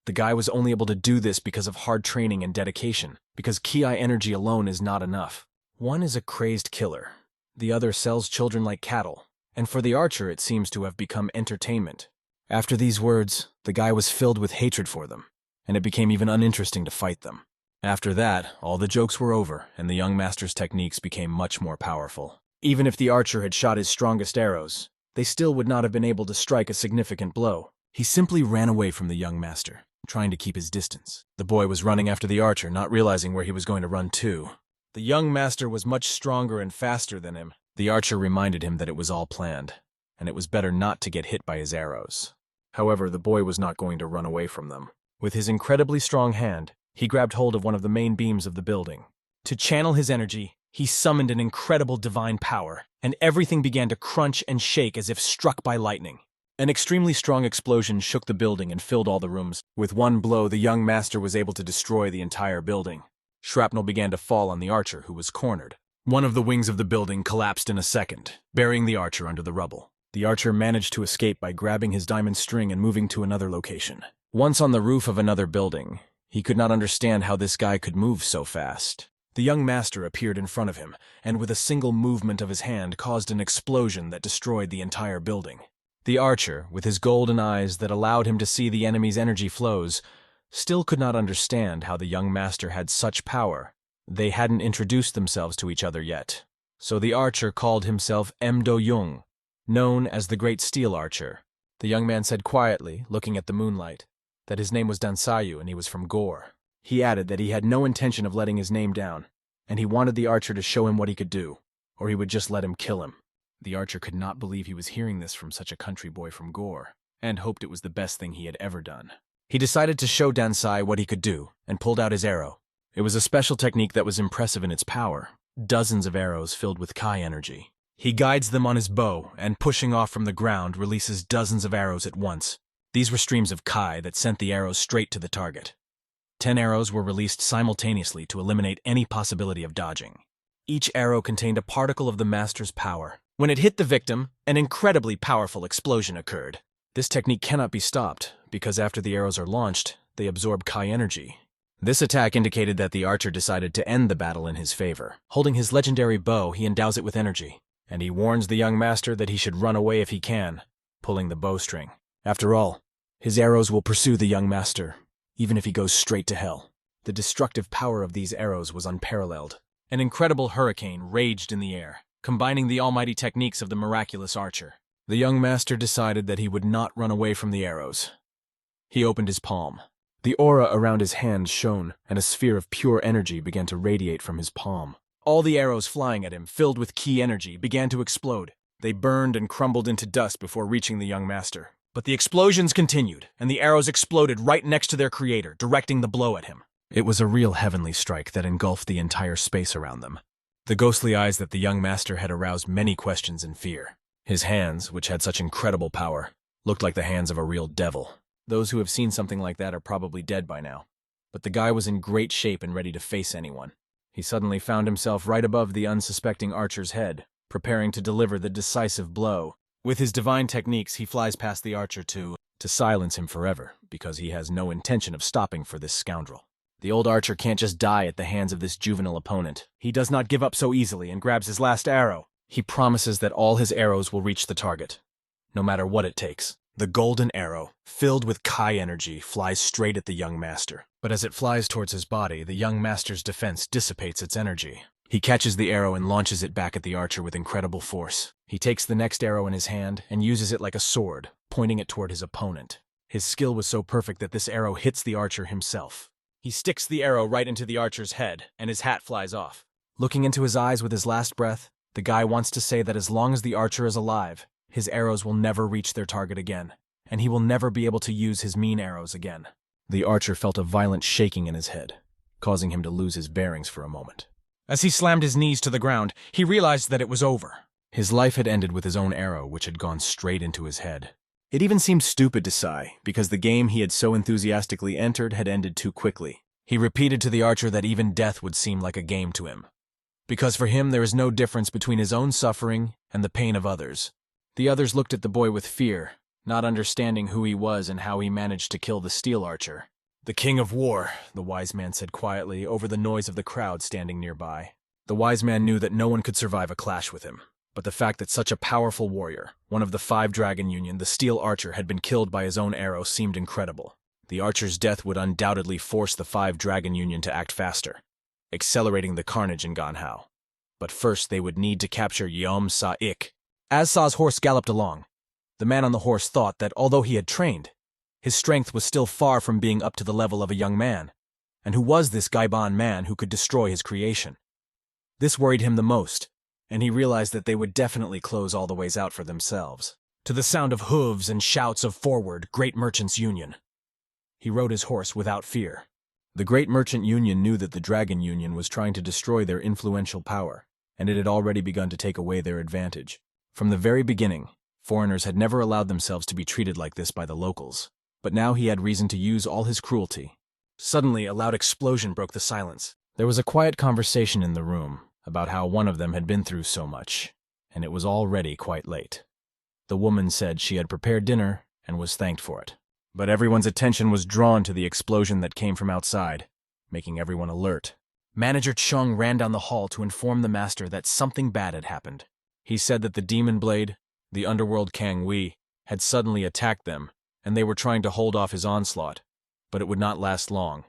The guy was only able to do this because of hard training and dedication, because Ki energy alone is not enough. One is a crazed killer. The other sells children like cattle. And for the archer, it seems to have become entertainment. After these words, the guy was filled with hatred for them, and it became even uninteresting to fight them. After that, all the jokes were over, and the young master's techniques became much more powerful. Even if the archer had shot his strongest arrows, they still would not have been able to strike a significant blow. He simply ran away from the young master, trying to keep his distance. The boy was running after the archer, not realizing where he was going to run to. The young master was much stronger and faster than him. The archer reminded him that it was all planned, and it was better not to get hit by his arrows. However, the boy was not going to run away from them. With his incredibly strong hand, he grabbed hold of one of the main beams of the building. To channel his energy, he summoned an incredible divine power, and everything began to crunch and shake as if struck by lightning. An extremely strong explosion shook the building and filled all the rooms. With one blow, the young master was able to destroy the entire building. Shrapnel began to fall on the archer, who was cornered. One of the wings of the building collapsed in a second, burying the archer under the rubble. The archer managed to escape by grabbing his diamond string and moving to another location. Once on the roof of another building, he could not understand how this guy could move so fast. The young master appeared in front of him, and with a single movement of his hand caused an explosion that destroyed the entire building. The archer, with his golden eyes that allowed him to see the enemy's energy flows, still could not understand how the young master had such power. They hadn't introduced themselves to each other yet. So the archer called himself Do-young, known as the Great Steel Archer. The young man said quietly, looking at the moonlight, that his name was Dansayu and he was from Gore. He added that he had no intention of letting his name down, and he wanted the archer to show him what he could do, or he would just let him kill him. The archer could not believe he was hearing this from such a country boy from Gore, and hoped it was the best thing he had ever done. He decided to show Dansai what he could do, and pulled out his arrow. It was a special technique that was impressive in its power. Dozens of arrows filled with Kai energy. He guides them on his bow and, pushing off from the ground, releases dozens of arrows at once. These were streams of Kai that sent the arrows straight to the target. 10 arrows were released simultaneously to eliminate any possibility of dodging. Each arrow contained a particle of the master's power. When it hit the victim, an incredibly powerful explosion occurred. This technique cannot be stopped, because after the arrows are launched, they absorb Kai energy. This attack indicated that the archer decided to end the battle in his favor. Holding his legendary bow, he endows it with energy, and he warns the young master that he should run away if he can, pulling the bowstring. After all, his arrows will pursue the young master, even if he goes straight to hell. The destructive power of these arrows was unparalleled. An incredible hurricane raged in the air, combining the almighty techniques of the miraculous archer. The young master decided that he would not run away from the arrows. He opened his palm. The aura around his hand shone, and a sphere of pure energy began to radiate from his palm. All the arrows flying at him, filled with ki energy, began to explode. They burned and crumbled into dust before reaching the young master. But the explosions continued, and the arrows exploded right next to their creator, directing the blow at him. It was a real heavenly strike that engulfed the entire space around them. The ghostly eyes that the young master had aroused many questions and fear. His hands, which had such incredible power, looked like the hands of a real devil. Those who have seen something like that are probably dead by now. But the guy was in great shape and ready to face anyone. He suddenly found himself right above the unsuspecting archer's head, preparing to deliver the decisive blow. With his divine techniques, he flies past the archer to silence him forever, because he has no intention of stopping for this scoundrel. The old archer can't just die at the hands of this juvenile opponent. He does not give up so easily and grabs his last arrow. He promises that all his arrows will reach the target, no matter what it takes. The golden arrow, filled with Kai energy, flies straight at the young master. But as it flies towards his body, the young master's defense dissipates its energy. He catches the arrow and launches it back at the archer with incredible force. He takes the next arrow in his hand and uses it like a sword, pointing it toward his opponent. His skill was so perfect that this arrow hits the archer himself. He sticks the arrow right into the archer's head, and his hat flies off. Looking into his eyes with his last breath, the guy wants to say that as long as the archer is alive, his arrows will never reach their target again, and he will never be able to use his mean arrows again. The archer felt a violent shaking in his head, causing him to lose his bearings for a moment. As he slammed his knees to the ground, he realized that it was over. His life had ended with his own arrow, which had gone straight into his head. It even seemed stupid to Sai, because the game he had so enthusiastically entered had ended too quickly. He repeated to the archer that even death would seem like a game to him, because for him there is no difference between his own suffering and the pain of others. The others looked at the boy with fear, not understanding who he was and how he managed to kill the steel archer. "The king of war," the wise man said quietly over the noise of the crowd standing nearby. The wise man knew that no one could survive a clash with him, but the fact that such a powerful warrior, one of the 5 Dragon Union, the steel archer, had been killed by his own arrow seemed incredible. The archer's death would undoubtedly force the 5 Dragon Union to act faster, accelerating the carnage in Ganhao. But first they would need to capture Yom Sa-ik. As Sa's horse galloped along, the man on the horse thought that although he had trained, his strength was still far from being up to the level of a young man. And who was this Gaiban man who could destroy his creation? This worried him the most, and he realized that they would definitely close all the ways out for themselves. To the sound of hooves and shouts of "Forward, Great Merchants Union!" he rode his horse without fear. The Great Merchant Union knew that the Dragon Union was trying to destroy their influential power, and it had already begun to take away their advantage. From the very beginning, foreigners had never allowed themselves to be treated like this by the locals, but now he had reason to use all his cruelty. Suddenly, a loud explosion broke the silence. There was a quiet conversation in the room about how one of them had been through so much, and it was already quite late. The woman said she had prepared dinner and was thanked for it. But everyone's attention was drawn to the explosion that came from outside, making everyone alert. Manager Chung ran down the hall to inform the master that something bad had happened. He said that the Demon Blade, the underworld Kang Wei, had suddenly attacked them, and they were trying to hold off his onslaught, but it would not last long.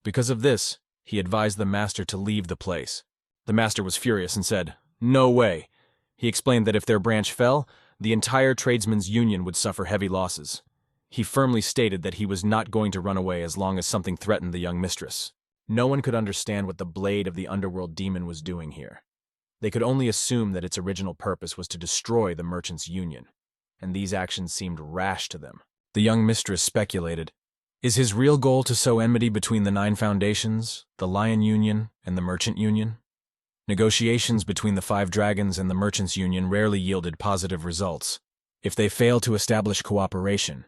Because of this, he advised the master to leave the place. The master was furious and said, "No way." He explained that if their branch fell, the entire tradesmen's union would suffer heavy losses. He firmly stated that he was not going to run away as long as something threatened the young mistress. No one could understand what the blade of the underworld demon was doing here. They could only assume that its original purpose was to destroy the merchants' union, and these actions seemed rash to them. The young mistress speculated, is his real goal to sow enmity between the 9 foundations, the Lion Union, and the Merchant Union? Negotiations between the Five Dragons and the Merchants' Union rarely yielded positive results. If they failed to establish cooperation,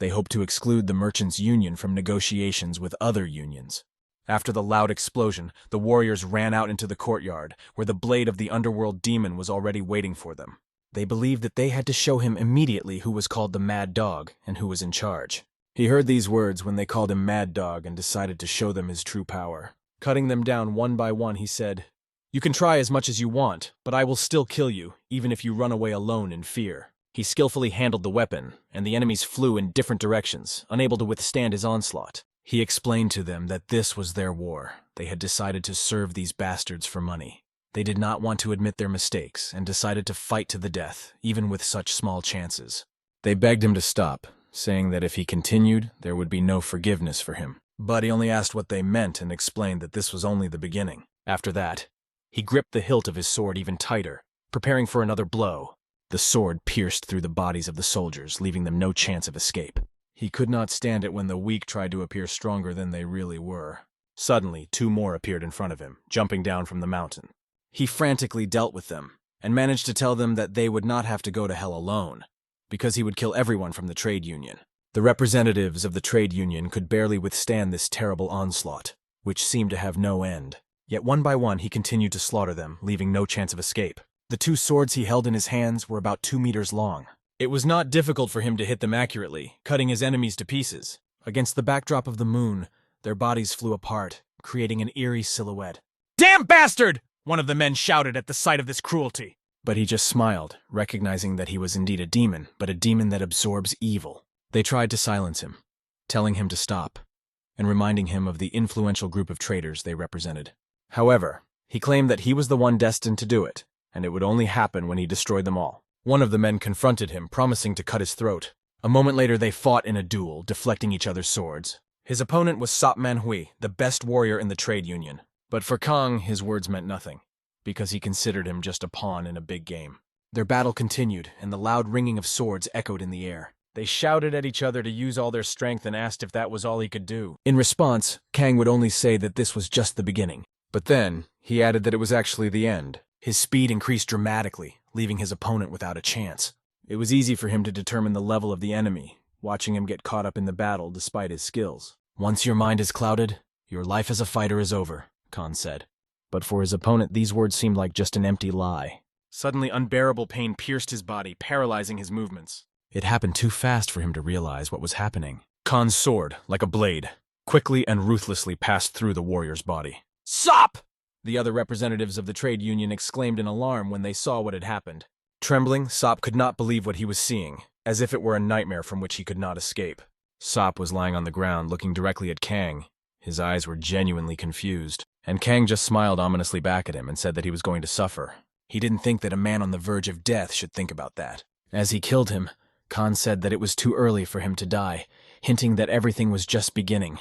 they hoped to exclude the Merchants' Union from negotiations with other unions. After the loud explosion, the warriors ran out into the courtyard, where the blade of the underworld demon was already waiting for them. They believed that they had to show him immediately who was called the Mad Dog and who was in charge. He heard these words when they called him Mad Dog and decided to show them his true power. Cutting them down one by one, he said, "You can try as much as you want, but I will still kill you, even if you run away alone in fear." He skillfully handled the weapon, and the enemies flew in different directions, unable to withstand his onslaught. He explained to them that this was their war. They had decided to serve these bastards for money. They did not want to admit their mistakes, and decided to fight to the death, even with such small chances. They begged him to stop, saying that if he continued, there would be no forgiveness for him. But he only asked what they meant and explained that this was only the beginning. After that, he gripped the hilt of his sword even tighter, preparing for another blow. The sword pierced through the bodies of the soldiers, leaving them no chance of escape. He could not stand it when the weak tried to appear stronger than they really were. Suddenly, 2 more appeared in front of him, jumping down from the mountain. He frantically dealt with them, and managed to tell them that they would not have to go to hell alone, because he would kill everyone from the trade union. The representatives of the trade union could barely withstand this terrible onslaught, which seemed to have no end. Yet one by one he continued to slaughter them, leaving no chance of escape. The 2 swords he held in his hands were about 2 meters long. It was not difficult for him to hit them accurately, cutting his enemies to pieces. Against the backdrop of the moon, their bodies flew apart, creating an eerie silhouette. "Damn bastard!" one of the men shouted at the sight of this cruelty. But he just smiled, recognizing that he was indeed a demon, but a demon that absorbs evil. They tried to silence him, telling him to stop, and reminding him of the influential group of traitors they represented. However, he claimed that he was the one destined to do it, and it would only happen when he destroyed them all. One of the men confronted him, promising to cut his throat. A moment later they fought in a duel, deflecting each other's swords. His opponent was Sop Manhwa, the best warrior in the trade union. But for Kang, his words meant nothing, because he considered him just a pawn in a big game. Their battle continued, and the loud ringing of swords echoed in the air. They shouted at each other to use all their strength and asked if that was all he could do. In response, Kang would only say that this was just the beginning. But then, he added that it was actually the end. His speed increased dramatically, leaving his opponent without a chance. It was easy for him to determine the level of the enemy, watching him get caught up in the battle despite his skills. "Once your mind is clouded, your life as a fighter is over," Khan said. But for his opponent, these words seemed like just an empty lie. Suddenly, unbearable pain pierced his body, paralyzing his movements. It happened too fast for him to realize what was happening. Khan's sword, like a blade, quickly and ruthlessly passed through the warrior's body. "Sop!" The other representatives of the trade union exclaimed in alarm when they saw what had happened. Trembling, Sop could not believe what he was seeing, as if it were a nightmare from which he could not escape. Sop was lying on the ground, looking directly at Kang. His eyes were genuinely confused, and Kang just smiled ominously back at him and said that he was going to suffer. He didn't think that a man on the verge of death should think about that. As he killed him, Khan said that it was too early for him to die, hinting that everything was just beginning.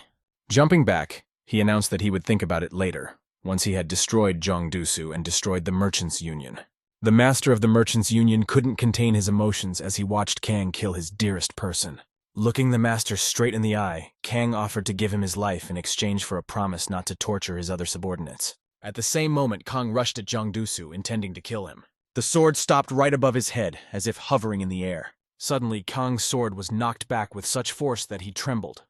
Jumping back, he announced that he would think about it later, once he had destroyed Jongdusu and destroyed the Merchants' Union. The master of the Merchants' Union couldn't contain his emotions as he watched Kang kill his dearest person. Looking the master straight in the eye, Kang offered to give him his life in exchange for a promise not to torture his other subordinates. At the same moment, Kang rushed at Jongdusu, intending to kill him. The sword stopped right above his head, as if hovering in the air. Suddenly, Kang's sword was knocked back with such force that he trembled.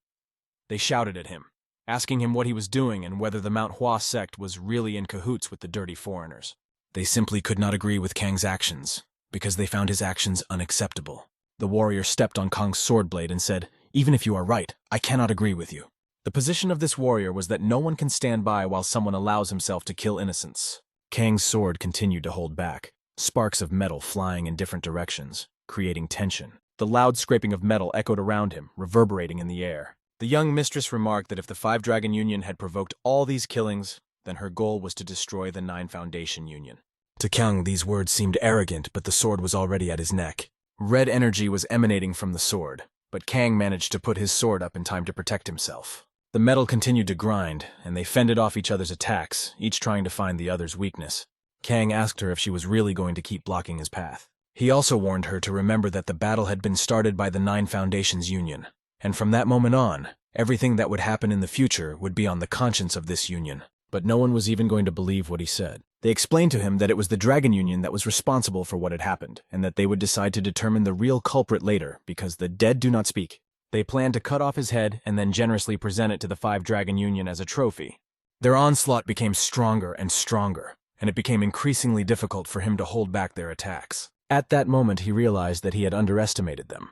They shouted at him, asking him what he was doing and whether the ManHwa sect was really in cahoots with the dirty foreigners. They simply could not agree with Kang's actions, because they found his actions unacceptable. The warrior stepped on Kang's sword blade and said, "Even if you are right, I cannot agree with you." The position of this warrior was that no one can stand by while someone allows himself to kill innocents. Kang's sword continued to hold back, sparks of metal flying in different directions, creating tension. The loud scraping of metal echoed around him, reverberating in the air. The young mistress remarked that if the Five Dragon Union had provoked all these killings, then her goal was to destroy the Nine Foundation Union. To Kang, these words seemed arrogant, but the sword was already at his neck. Red energy was emanating from the sword, but Kang managed to put his sword up in time to protect himself. The metal continued to grind, and they fended off each other's attacks, each trying to find the other's weakness. Kang asked her if she was really going to keep blocking his path. He also warned her to remember that the battle had been started by the Nine Foundations Union, and from that moment on, everything that would happen in the future would be on the conscience of this union. But no one was even going to believe what he said. They explained to him that it was the Dragon Union that was responsible for what had happened, and that they would decide to determine the real culprit later, because the dead do not speak. They planned to cut off his head and then generously present it to the Five Dragon Union as a trophy. Their onslaught became stronger and stronger, and it became increasingly difficult for him to hold back their attacks. At that moment, he realized that he had underestimated them.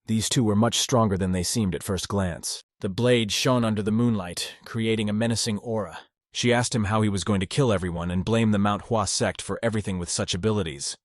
These two were much stronger than they seemed at first glance. The blade shone under the moonlight, creating a menacing aura. She asked him how he was going to kill everyone and blame the MANHWA sect for everything with such abilities.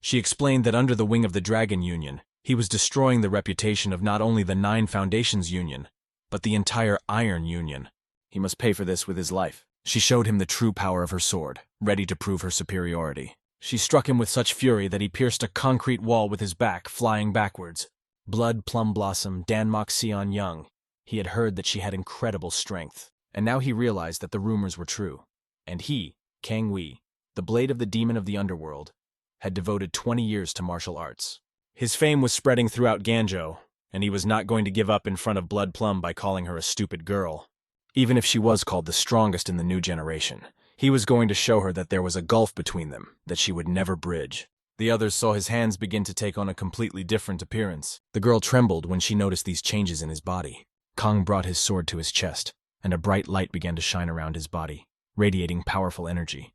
She explained that under the wing of the Dragon Union, he was destroying the reputation of not only the 9 Foundations Union, but the entire Iron Union. He must pay for this with his life. She showed him the true power of her sword, ready to prove her superiority. She struck him with such fury that he pierced a concrete wall with his back, flying backwards. Blood Plum Blossom, Danmok Sion Young. He had heard that she had incredible strength, and now he realized that the rumors were true. And he, Kang Wei, the blade of the demon of the underworld, had devoted 20 years to martial arts. His fame was spreading throughout Ganzhou, and he was not going to give up in front of Blood Plum by calling her a stupid girl. Even if she was called the strongest in the new generation, he was going to show her that there was a gulf between them that she would never bridge. The others saw his hands begin to take on a completely different appearance. The girl trembled when she noticed these changes in his body. Kang brought his sword to his chest, and a bright light began to shine around his body, radiating powerful energy.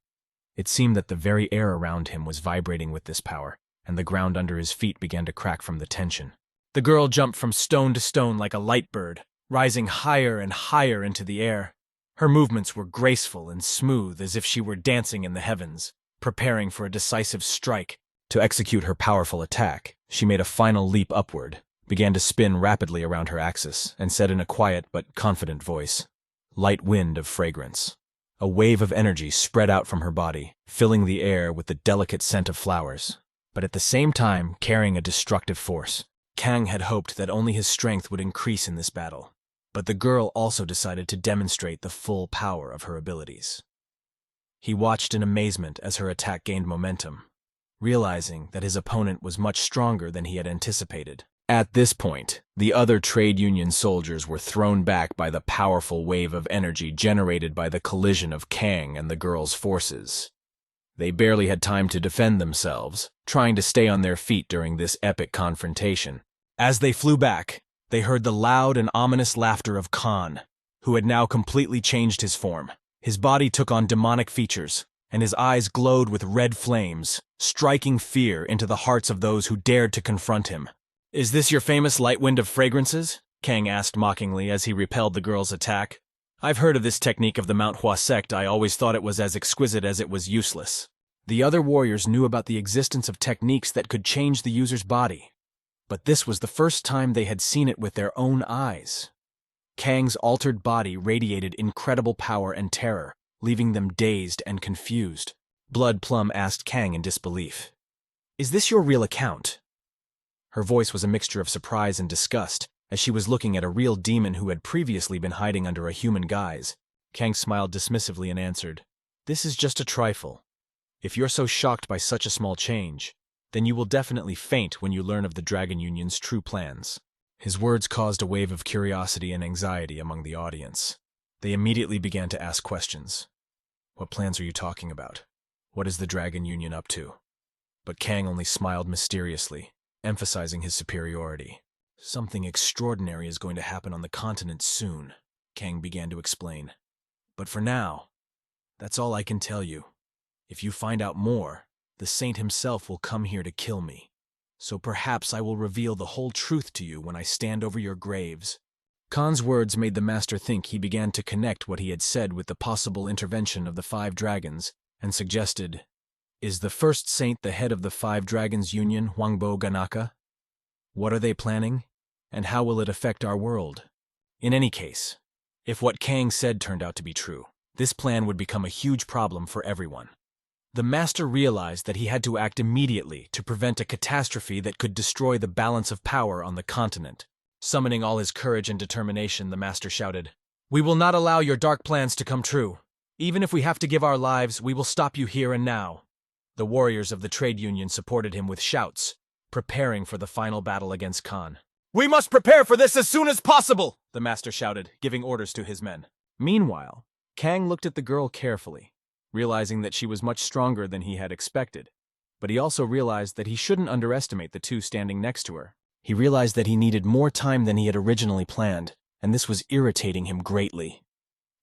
It seemed that the very air around him was vibrating with this power, and the ground under his feet began to crack from the tension. The girl jumped from stone to stone like a light bird, rising higher and higher into the air. Her movements were graceful and smooth as if she were dancing in the heavens, preparing for a decisive strike. To execute her powerful attack, she made a final leap upward, began to spin rapidly around her axis, and said in a quiet but confident voice, "Light wind of fragrance." A wave of energy spread out from her body, filling the air with the delicate scent of flowers, but at the same time carrying a destructive force. Kang had hoped that only his strength would increase in this battle, but the girl also decided to demonstrate the full power of her abilities. He watched in amazement as her attack gained momentum, realizing that his opponent was much stronger than he had anticipated. At this point, the other trade union soldiers were thrown back by the powerful wave of energy generated by the collision of Kang and the girl's forces. They barely had time to defend themselves, trying to stay on their feet during this epic confrontation. As they flew back, they heard the loud and ominous laughter of Khan, who had now completely changed his form. His body took on demonic features, and his eyes glowed with red flames, striking fear into the hearts of those who dared to confront him. "Is this your famous light wind of fragrances?" Kang asked mockingly as he repelled the girl's attack. "I've heard of this technique of the MANHWA sect. I always thought it was as exquisite as it was useless." The other warriors knew about the existence of techniques that could change the user's body, but this was the first time they had seen it with their own eyes. Kang's altered body radiated incredible power and terror, leaving them dazed and confused. Blood Plum asked Kang in disbelief, "Is this your real account?" Her voice was a mixture of surprise and disgust, as she was looking at a real demon who had previously been hiding under a human guise. Kang smiled dismissively and answered, "This is just a trifle. If you're so shocked by such a small change, then you will definitely faint when you learn of the Dragon Union's true plans." His words caused a wave of curiosity and anxiety among the audience. They immediately began to ask questions. "What plans are you talking about? What is the Dragon Union up to?" But Kang only smiled mysteriously, emphasizing his superiority. "Something extraordinary is going to happen on the continent soon," Kang began to explain. "But for now, that's all I can tell you. If you find out more, the saint himself will come here to kill me. So perhaps I will reveal the whole truth to you when I stand over your graves." Khan's words made the master think. He began to connect what he had said with the possible intervention of the 5 dragons, and suggested, "Is the first saint the head of the 5 dragons union, Huangbo Ganaka? What are they planning, and how will it affect our world?" In any case, if what Kang said turned out to be true, this plan would become a huge problem for everyone. The master realized that he had to act immediately to prevent a catastrophe that could destroy the balance of power on the continent. Summoning all his courage and determination, the master shouted, "We will not allow your dark plans to come true. Even if we have to give our lives, we will stop you here and now." The warriors of the trade union supported him with shouts, preparing for the final battle against Khan. "We must prepare for this as soon as possible!" the master shouted, giving orders to his men. Meanwhile, Kang looked at the girl carefully. realizing that she was much stronger than he had expected. But he also realized that he shouldn't underestimate the two standing next to her. He realized that he needed more time than he had originally planned, and this was irritating him greatly.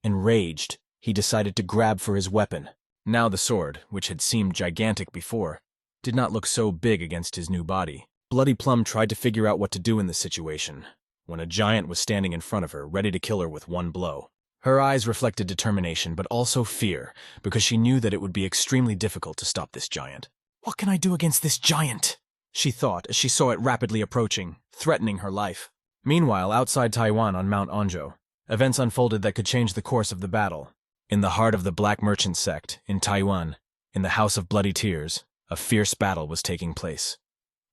Enraged, he decided to grab for his weapon. Now the sword, which had seemed gigantic before, did not look so big against his new body. Bloody Plum tried to figure out what to do in this situation, when a giant was standing in front of her, ready to kill her with one blow. Her eyes reflected determination, but also fear, because she knew that it would be extremely difficult to stop this giant. "What can I do against this giant?" she thought as she saw it rapidly approaching, threatening her life. Meanwhile, outside Taiwan on Mount Anzhou, events unfolded that could change the course of the battle. In the heart of the Black Merchant sect, in Taiwan, in the House of Bloody Tears, a fierce battle was taking place.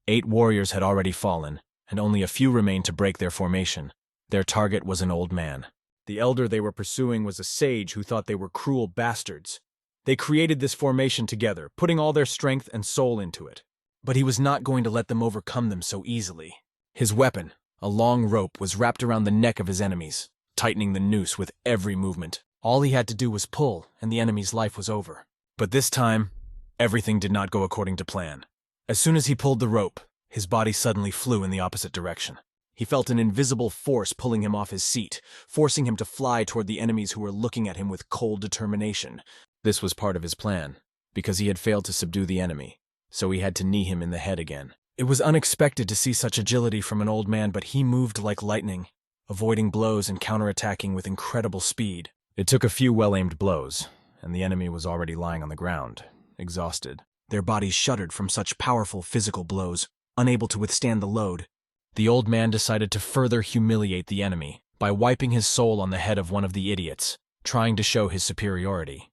8 warriors had already fallen, and only a few remained to break their formation. Their target was an old man. The elder they were pursuing was a sage who thought they were cruel bastards. They created this formation together, putting all their strength and soul into it. But he was not going to let them overcome them so easily. His weapon, a long rope, was wrapped around the neck of his enemies, tightening the noose with every movement. All he had to do was pull, and the enemy's life was over. But this time, everything did not go according to plan. As soon as he pulled the rope, his body suddenly flew in the opposite direction. He felt an invisible force pulling him off his seat, forcing him to fly toward the enemies who were looking at him with cold determination. This was part of his plan, because he had failed to subdue the enemy, so he had to knee him in the head again. It was unexpected to see such agility from an old man, but he moved like lightning, avoiding blows and counterattacking with incredible speed. It took a few well-aimed blows, and the enemy was already lying on the ground, exhausted. Their bodies shuddered from such powerful physical blows, unable to withstand the load. The old man decided to further humiliate the enemy by wiping his soul on the head of one of the idiots, trying to show his superiority.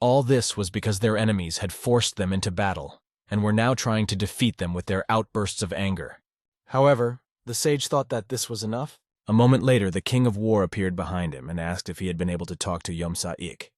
All this was because their enemies had forced them into battle, and were now trying to defeat them with their outbursts of anger. However, the sage thought that this was enough. A moment later, the king of war appeared behind him and asked if he had been able to talk to Yomsa-ik.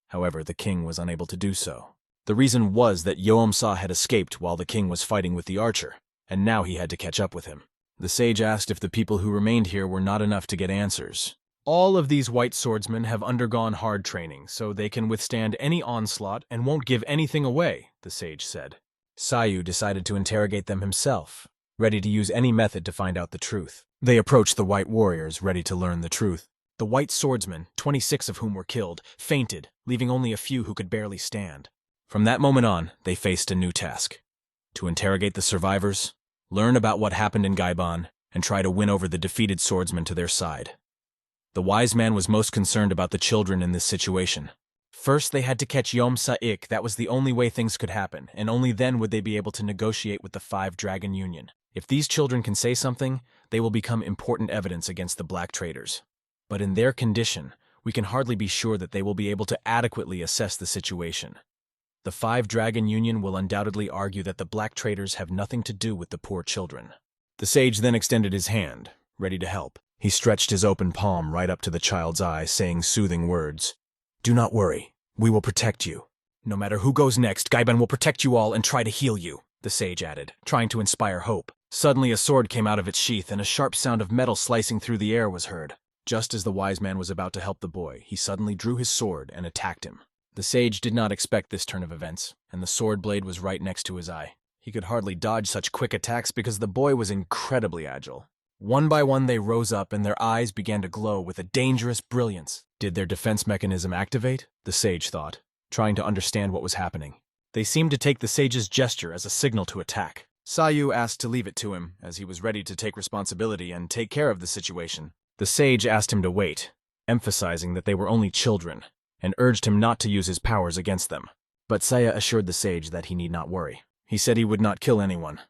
However, the king was unable to do so. The reason was that Yomsa had escaped while the king was fighting with the archer, and now he had to catch up with him. The sage asked if the people who remained here were not enough to get answers. All of these white swordsmen have undergone hard training, so they can withstand any onslaught and won't give anything away, the sage said. Sayu decided to interrogate them himself, ready to use any method to find out the truth. They approached the white warriors, ready to learn the truth. The white swordsmen, 26 of whom were killed, fainted, leaving only a few who could barely stand. From that moment on, they faced a new task: to interrogate the survivors, learn about what happened in Gaiban, and try to win over the defeated swordsmen to their side. The wise man was most concerned about the children in this situation. First, they had to catch Yomsa-ik. That was the only way things could happen, and only then would they be able to negotiate with the 5-Dragon Union. If these children can say something, they will become important evidence against the black traders. But in their condition, we can hardly be sure that they will be able to adequately assess the situation. The 5-Dragon Union will undoubtedly argue that the black traders have nothing to do with the poor children. The sage then extended his hand, ready to help. He stretched his open palm right up to the child's eye, saying soothing words. "Do not worry. We will protect you. No matter who goes next, Gaiban will protect you all and try to heal you," the sage added, trying to inspire hope. Suddenly a sword came out of its sheath, and a sharp sound of metal slicing through the air was heard. Just as the wise man was about to help the boy, he suddenly drew his sword and attacked him. The sage did not expect this turn of events, and the sword blade was right next to his eye. He could hardly dodge such quick attacks because the boy was incredibly agile. One by one they rose up, and their eyes began to glow with a dangerous brilliance. Did their defense mechanism activate? The sage thought, trying to understand what was happening. They seemed to take the sage's gesture as a signal to attack. Sayu asked to leave it to him, as he was ready to take responsibility and take care of the situation. The sage asked him to wait, emphasizing that they were only children, and urged him not to use his powers against them. But Saya assured the sage that he need not worry. He said he would not kill anyone,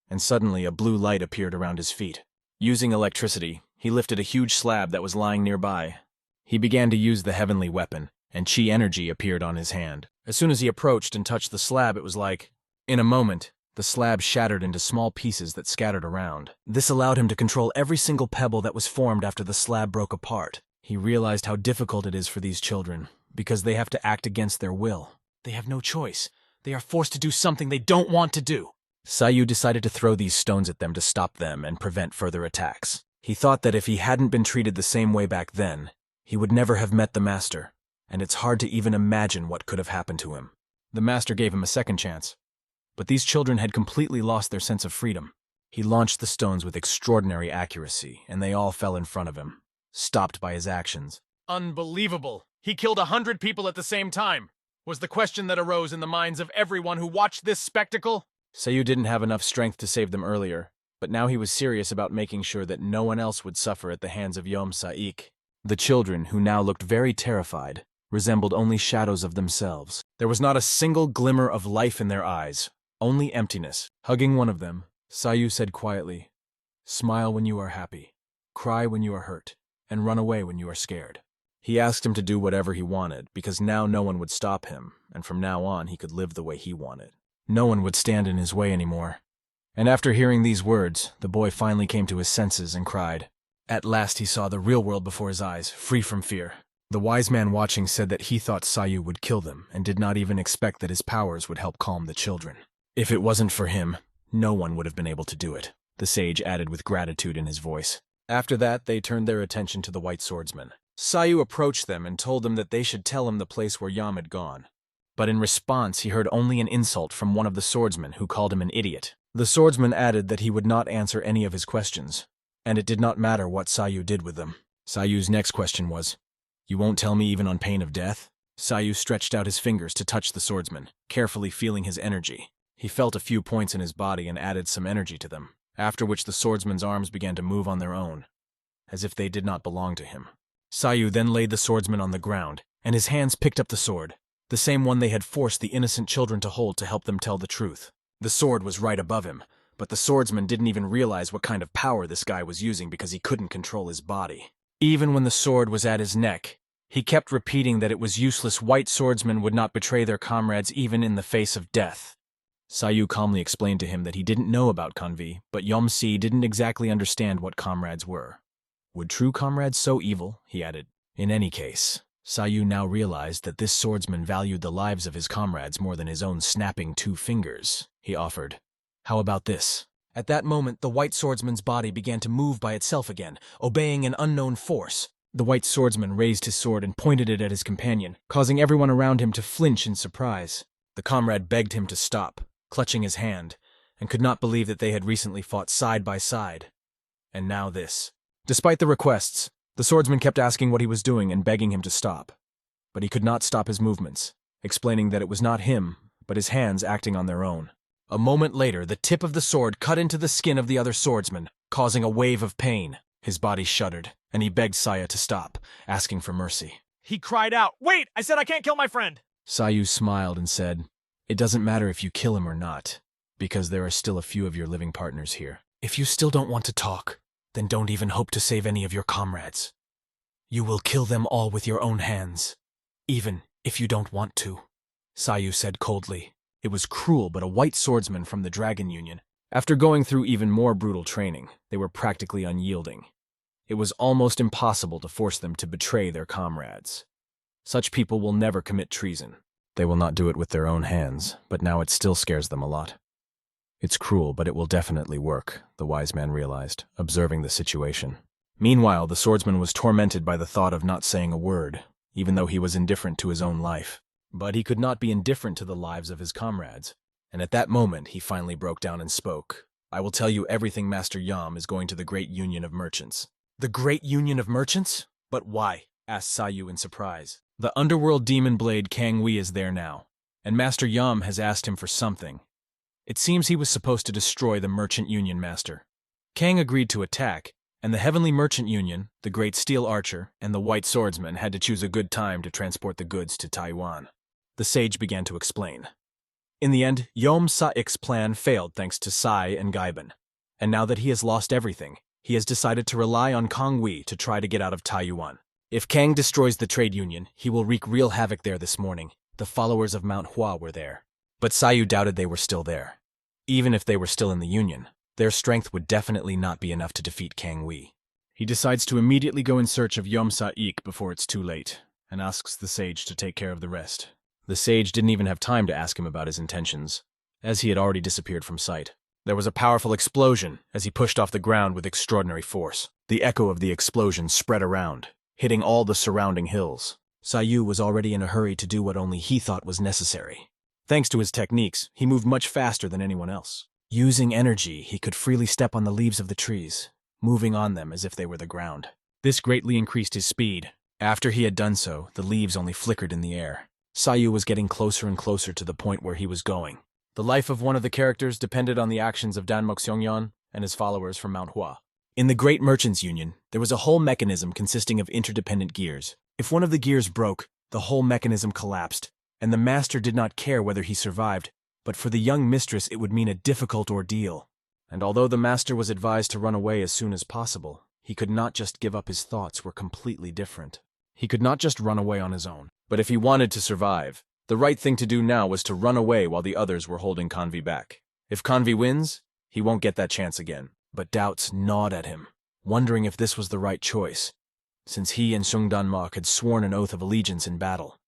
and suddenly a blue light appeared around his feet. Using electricity, he lifted a huge slab that was lying nearby. He began to use the heavenly weapon, and chi energy appeared on his hand. As soon as he approached and touched the slab, it was like, in a moment, the slab shattered into small pieces that scattered around. This allowed him to control every single pebble that was formed after the slab broke apart. He realized how difficult it is for these children, because they have to act against their will. They have no choice. They are forced to do something they don't want to do. Sayu decided to throw these stones at them to stop them and prevent further attacks. He thought that if he hadn't been treated the same way back then, he would never have met the master, and it's hard to even imagine what could have happened to him. The master gave him a second chance, but these children had completely lost their sense of freedom. He launched the stones with extraordinary accuracy, and they all fell in front of him, stopped by his actions. Unbelievable! He killed 100 people at the same time, was the question that arose in the minds of everyone who watched this spectacle. Sayu didn't have enough strength to save them earlier, but now he was serious about making sure that no one else would suffer at the hands of Yom-sa-ik. The children, who now looked very terrified, resembled only shadows of themselves. There was not a single glimmer of life in their eyes, only emptiness. Hugging one of them, Sayu said quietly, "Smile when you are happy, cry when you are hurt, and run away when you are scared." He asked him to do whatever he wanted, because now no one would stop him, and from now on he could live the way he wanted. No one would stand in his way anymore. And after hearing these words, the boy finally came to his senses and cried. At last he saw the real world before his eyes, free from fear. The wise man watching said that he thought Sayu would kill them, and did not even expect that his powers would help calm the children. If it wasn't for him, no one would have been able to do it, the sage added with gratitude in his voice. After that, they turned their attention to the white swordsman. Sayu approached them and told them that they should tell him the place where Yam had gone. But in response, he heard only an insult from one of the swordsmen, who called him an idiot. The swordsman added that he would not answer any of his questions, and it did not matter what Sayu did with them. Sayu's next question was, "You won't tell me even on pain of death?" Sayu stretched out his fingers to touch the swordsman, carefully feeling his energy. He felt a few points in his body and added some energy to them, after which the swordsman's arms began to move on their own, as if they did not belong to him. Sayu then laid the swordsman on the ground, and his hands picked up the sword, the same one they had forced the innocent children to hold to help them tell the truth. The sword was right above him, but the swordsman didn't even realize what kind of power this guy was using because he couldn't control his body. Even when the sword was at his neck, he kept repeating that it was useless. White swordsmen would not betray their comrades even in the face of death. Sayu calmly explained to him that he didn't know about Kanvi, but Yom-si didn't exactly understand what comrades were. Would true comrades so evil? He added. In any case, Sayu now realized that this swordsman valued the lives of his comrades more than his own snapping 2 fingers. He offered, "How about this?" At that moment, the white swordsman's body began to move by itself again, obeying an unknown force. The white swordsman raised his sword and pointed it at his companion, causing everyone around him to flinch in surprise. The comrade begged him to stop, clutching his hand, and could not believe that they had recently fought side by side. And now this. Despite the requests, the swordsman kept asking what he was doing and begging him to stop. But he could not stop his movements, explaining that it was not him, but his hands acting on their own. A moment later, the tip of the sword cut into the skin of the other swordsman, causing a wave of pain. His body shuddered, and he begged Saya to stop, asking for mercy. He cried out, "Wait! I said I can't kill my friend!" Sayu smiled and said, "It doesn't matter if you kill him or not, because there are still a few of your living partners here. If you still don't want to talk, then don't even hope to save any of your comrades. You will kill them all with your own hands, even if you don't want to," Sayu said coldly. It was cruel, but a white swordsman from the Dragon Union. After going through even more brutal training, they were practically unyielding. It was almost impossible to force them to betray their comrades. Such people will never commit treason. They will not do it with their own hands, but now it still scares them a lot. It's cruel, but it will definitely work, the wise man realized, observing the situation. Meanwhile, the swordsman was tormented by the thought of not saying a word, even though he was indifferent to his own life. But he could not be indifferent to the lives of his comrades, and at that moment he finally broke down and spoke. "I will tell you everything. Master Yam is going to the Great Union of Merchants." "The Great Union of Merchants? But why?" asked Sayu in surprise. "The underworld demon blade Kang Wei is there now, and Master Yam has asked him for something. It seems he was supposed to destroy the Merchant Union Master. Kang agreed to attack, and the Heavenly Merchant Union, the Great Steel Archer, and the White Swordsman had to choose a good time to transport the goods to Taiwan." The sage began to explain. In the end, Yom-sa-ik's plan failed thanks to Sai and Gaiban, and now that he has lost everything, he has decided to rely on Kang Wei to try to get out of Taiyuan. If Kang destroys the trade union, he will wreak real havoc there this morning. The followers of MANHUA were there, but Sayu doubted they were still there. Even if they were still in the union, their strength would definitely not be enough to defeat Kang Wei. He decides to immediately go in search of Yom-sa-ik before it's too late, and asks the sage to take care of the rest. The sage didn't even have time to ask him about his intentions, as he had already disappeared from sight. There was a powerful explosion as he pushed off the ground with extraordinary force. The echo of the explosion spread around, hitting all the surrounding hills. Sayu was already in a hurry to do what only he thought was necessary. Thanks to his techniques, he moved much faster than anyone else. Using energy, he could freely step on the leaves of the trees, moving on them as if they were the ground. This greatly increased his speed. After he had done so, the leaves only flickered in the air. Sayu was getting closer and closer to the point where he was going. The life of one of the characters depended on the actions of Dan Moxiongyan and his followers from Manhwa. In the Great Merchants Union, there was a whole mechanism consisting of interdependent gears. If one of the gears broke, the whole mechanism collapsed, and the master did not care whether he survived, but for the young mistress it would mean a difficult ordeal. And although the master was advised to run away as soon as possible, he could not just give up. His thoughts were completely different. He could not just run away on his own. But if he wanted to survive, the right thing to do now was to run away while the others were holding Convi back. If Convi wins, he won't get that chance again. But doubts gnawed at him, wondering if this was the right choice, since he and Sungdanmak had sworn an oath of allegiance in battle,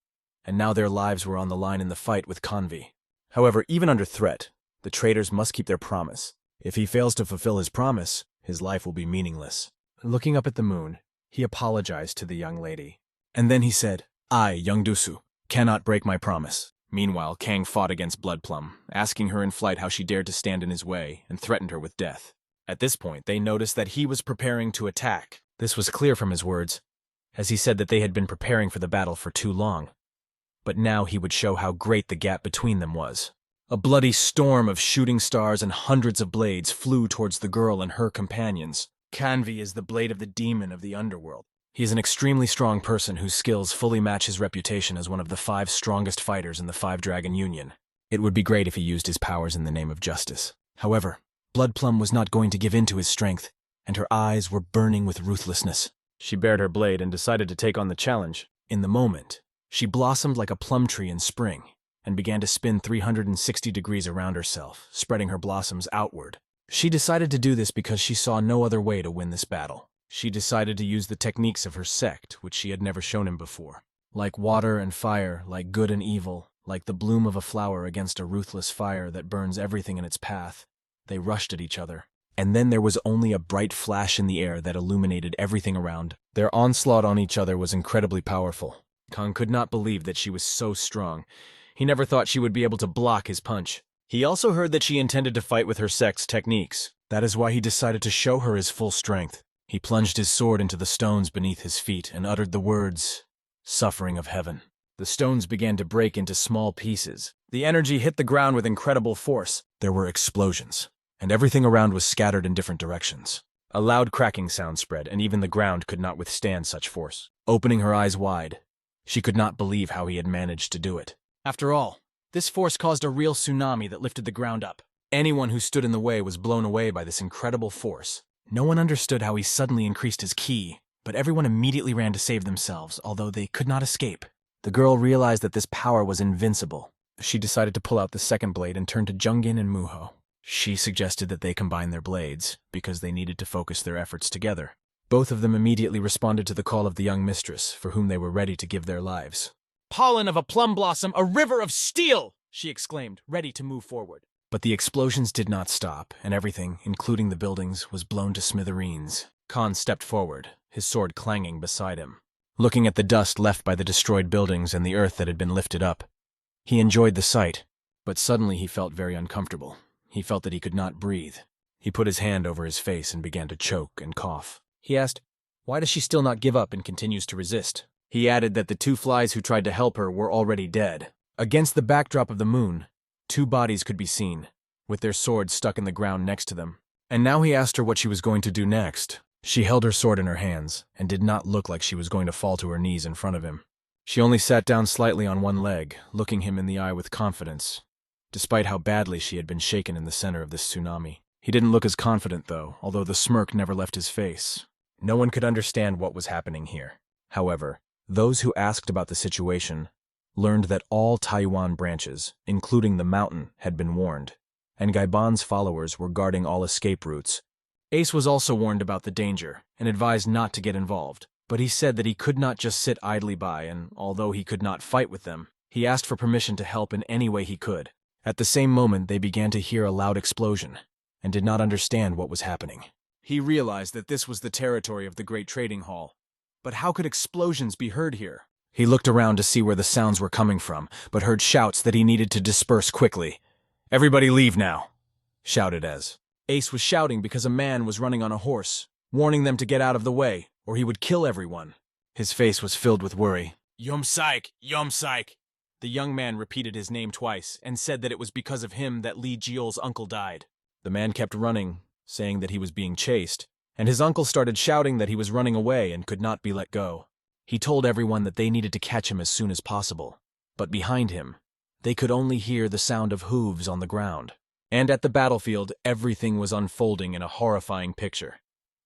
and now their lives were on the line in the fight with Convi. However, even under threat, the traitors must keep their promise. If he fails to fulfill his promise, his life will be meaningless. Looking up at the moon, he apologized to the young lady. And then he said, "I, young Dusu, cannot break my promise." Meanwhile, Kang fought against Bloodplum, asking her in flight how she dared to stand in his way, and threatened her with death. At this point, they noticed that he was preparing to attack. This was clear from his words, as he said that they had been preparing for the battle for too long. But now he would show how great the gap between them was. A bloody storm of shooting stars and hundreds of blades flew towards the girl and her companions. Kanvi is the blade of the demon of the underworld. He is an extremely strong person whose skills fully match his reputation as one of the 5 strongest fighters in the 5-Dragon Union. It would be great if he used his powers in the name of justice. However, Bloodplum was not going to give in to his strength, and her eyes were burning with ruthlessness. She bared her blade and decided to take on the challenge. In the moment, she blossomed like a plum tree in spring, and began to spin 360 degrees around herself, spreading her blossoms outward. She decided to do this because she saw no other way to win this battle. She decided to use the techniques of her sect, which she had never shown him before. Like water and fire, like good and evil, like the bloom of a flower against a ruthless fire that burns everything in its path, they rushed at each other. And then there was only a bright flash in the air that illuminated everything around. Their onslaught on each other was incredibly powerful. Kang could not believe that she was so strong. He never thought she would be able to block his punch. He also heard that she intended to fight with her sect's techniques. That is why he decided to show her his full strength. He plunged his sword into the stones beneath his feet and uttered the words, "Suffering of heaven." The stones began to break into small pieces. The energy hit the ground with incredible force. There were explosions, and everything around was scattered in different directions. A loud cracking sound spread, and even the ground could not withstand such force. Opening her eyes wide, she could not believe how he had managed to do it. After all, this force caused a real tsunami that lifted the ground up. Anyone who stood in the way was blown away by this incredible force. No one understood how he suddenly increased his ki, but everyone immediately ran to save themselves, although they could not escape. The girl realized that this power was invincible. She decided to pull out the second blade and turn to Jungin and Muho. She suggested that they combine their blades, because they needed to focus their efforts together. Both of them immediately responded to the call of the young mistress, for whom they were ready to give their lives. "Pollen of a plum blossom, a river of steel!" she exclaimed, ready to move forward. But the explosions did not stop, and everything, including the buildings, was blown to smithereens. Khan stepped forward, his sword clanging beside him. Looking at the dust left by the destroyed buildings and the earth that had been lifted up, he enjoyed the sight, but suddenly he felt very uncomfortable. He felt that he could not breathe. He put his hand over his face and began to choke and cough. He asked, "Why does she still not give up and continues to resist?" He added that the 2 flies who tried to help her were already dead. Against the backdrop of the moon, 2 bodies could be seen, with their swords stuck in the ground next to them. And now he asked her what she was going to do next. She held her sword in her hands, and did not look like she was going to fall to her knees in front of him. She only sat down slightly on one leg, looking him in the eye with confidence, despite how badly she had been shaken in the center of this tsunami. He didn't look as confident, though, although the smirk never left his face. No one could understand what was happening here. However, those who asked about the situation learned that all Taiwan branches, including the mountain, had been warned, and Gaiban's followers were guarding all escape routes. Ace was also warned about the danger and advised not to get involved, but he said that he could not just sit idly by, and although he could not fight with them, he asked for permission to help in any way he could. At the same moment, they began to hear a loud explosion, and did not understand what was happening. He realized that this was the territory of the Great Trading Hall. But how could explosions be heard here? He looked around to see where the sounds were coming from, but heard shouts that he needed to disperse quickly. "Everybody leave now," shouted Ez. Ace was shouting because a man was running on a horse, warning them to get out of the way, or he would kill everyone. His face was filled with worry. Yom Psych! Yom Psych! The young man repeated his name twice and said that it was because of him that Lee Jiol's uncle died. The man kept running, saying that he was being chased, and his uncle started shouting that he was running away and could not be let go. He told everyone that they needed to catch him as soon as possible, but behind him, they could only hear the sound of hooves on the ground. And at the battlefield, everything was unfolding in a horrifying picture.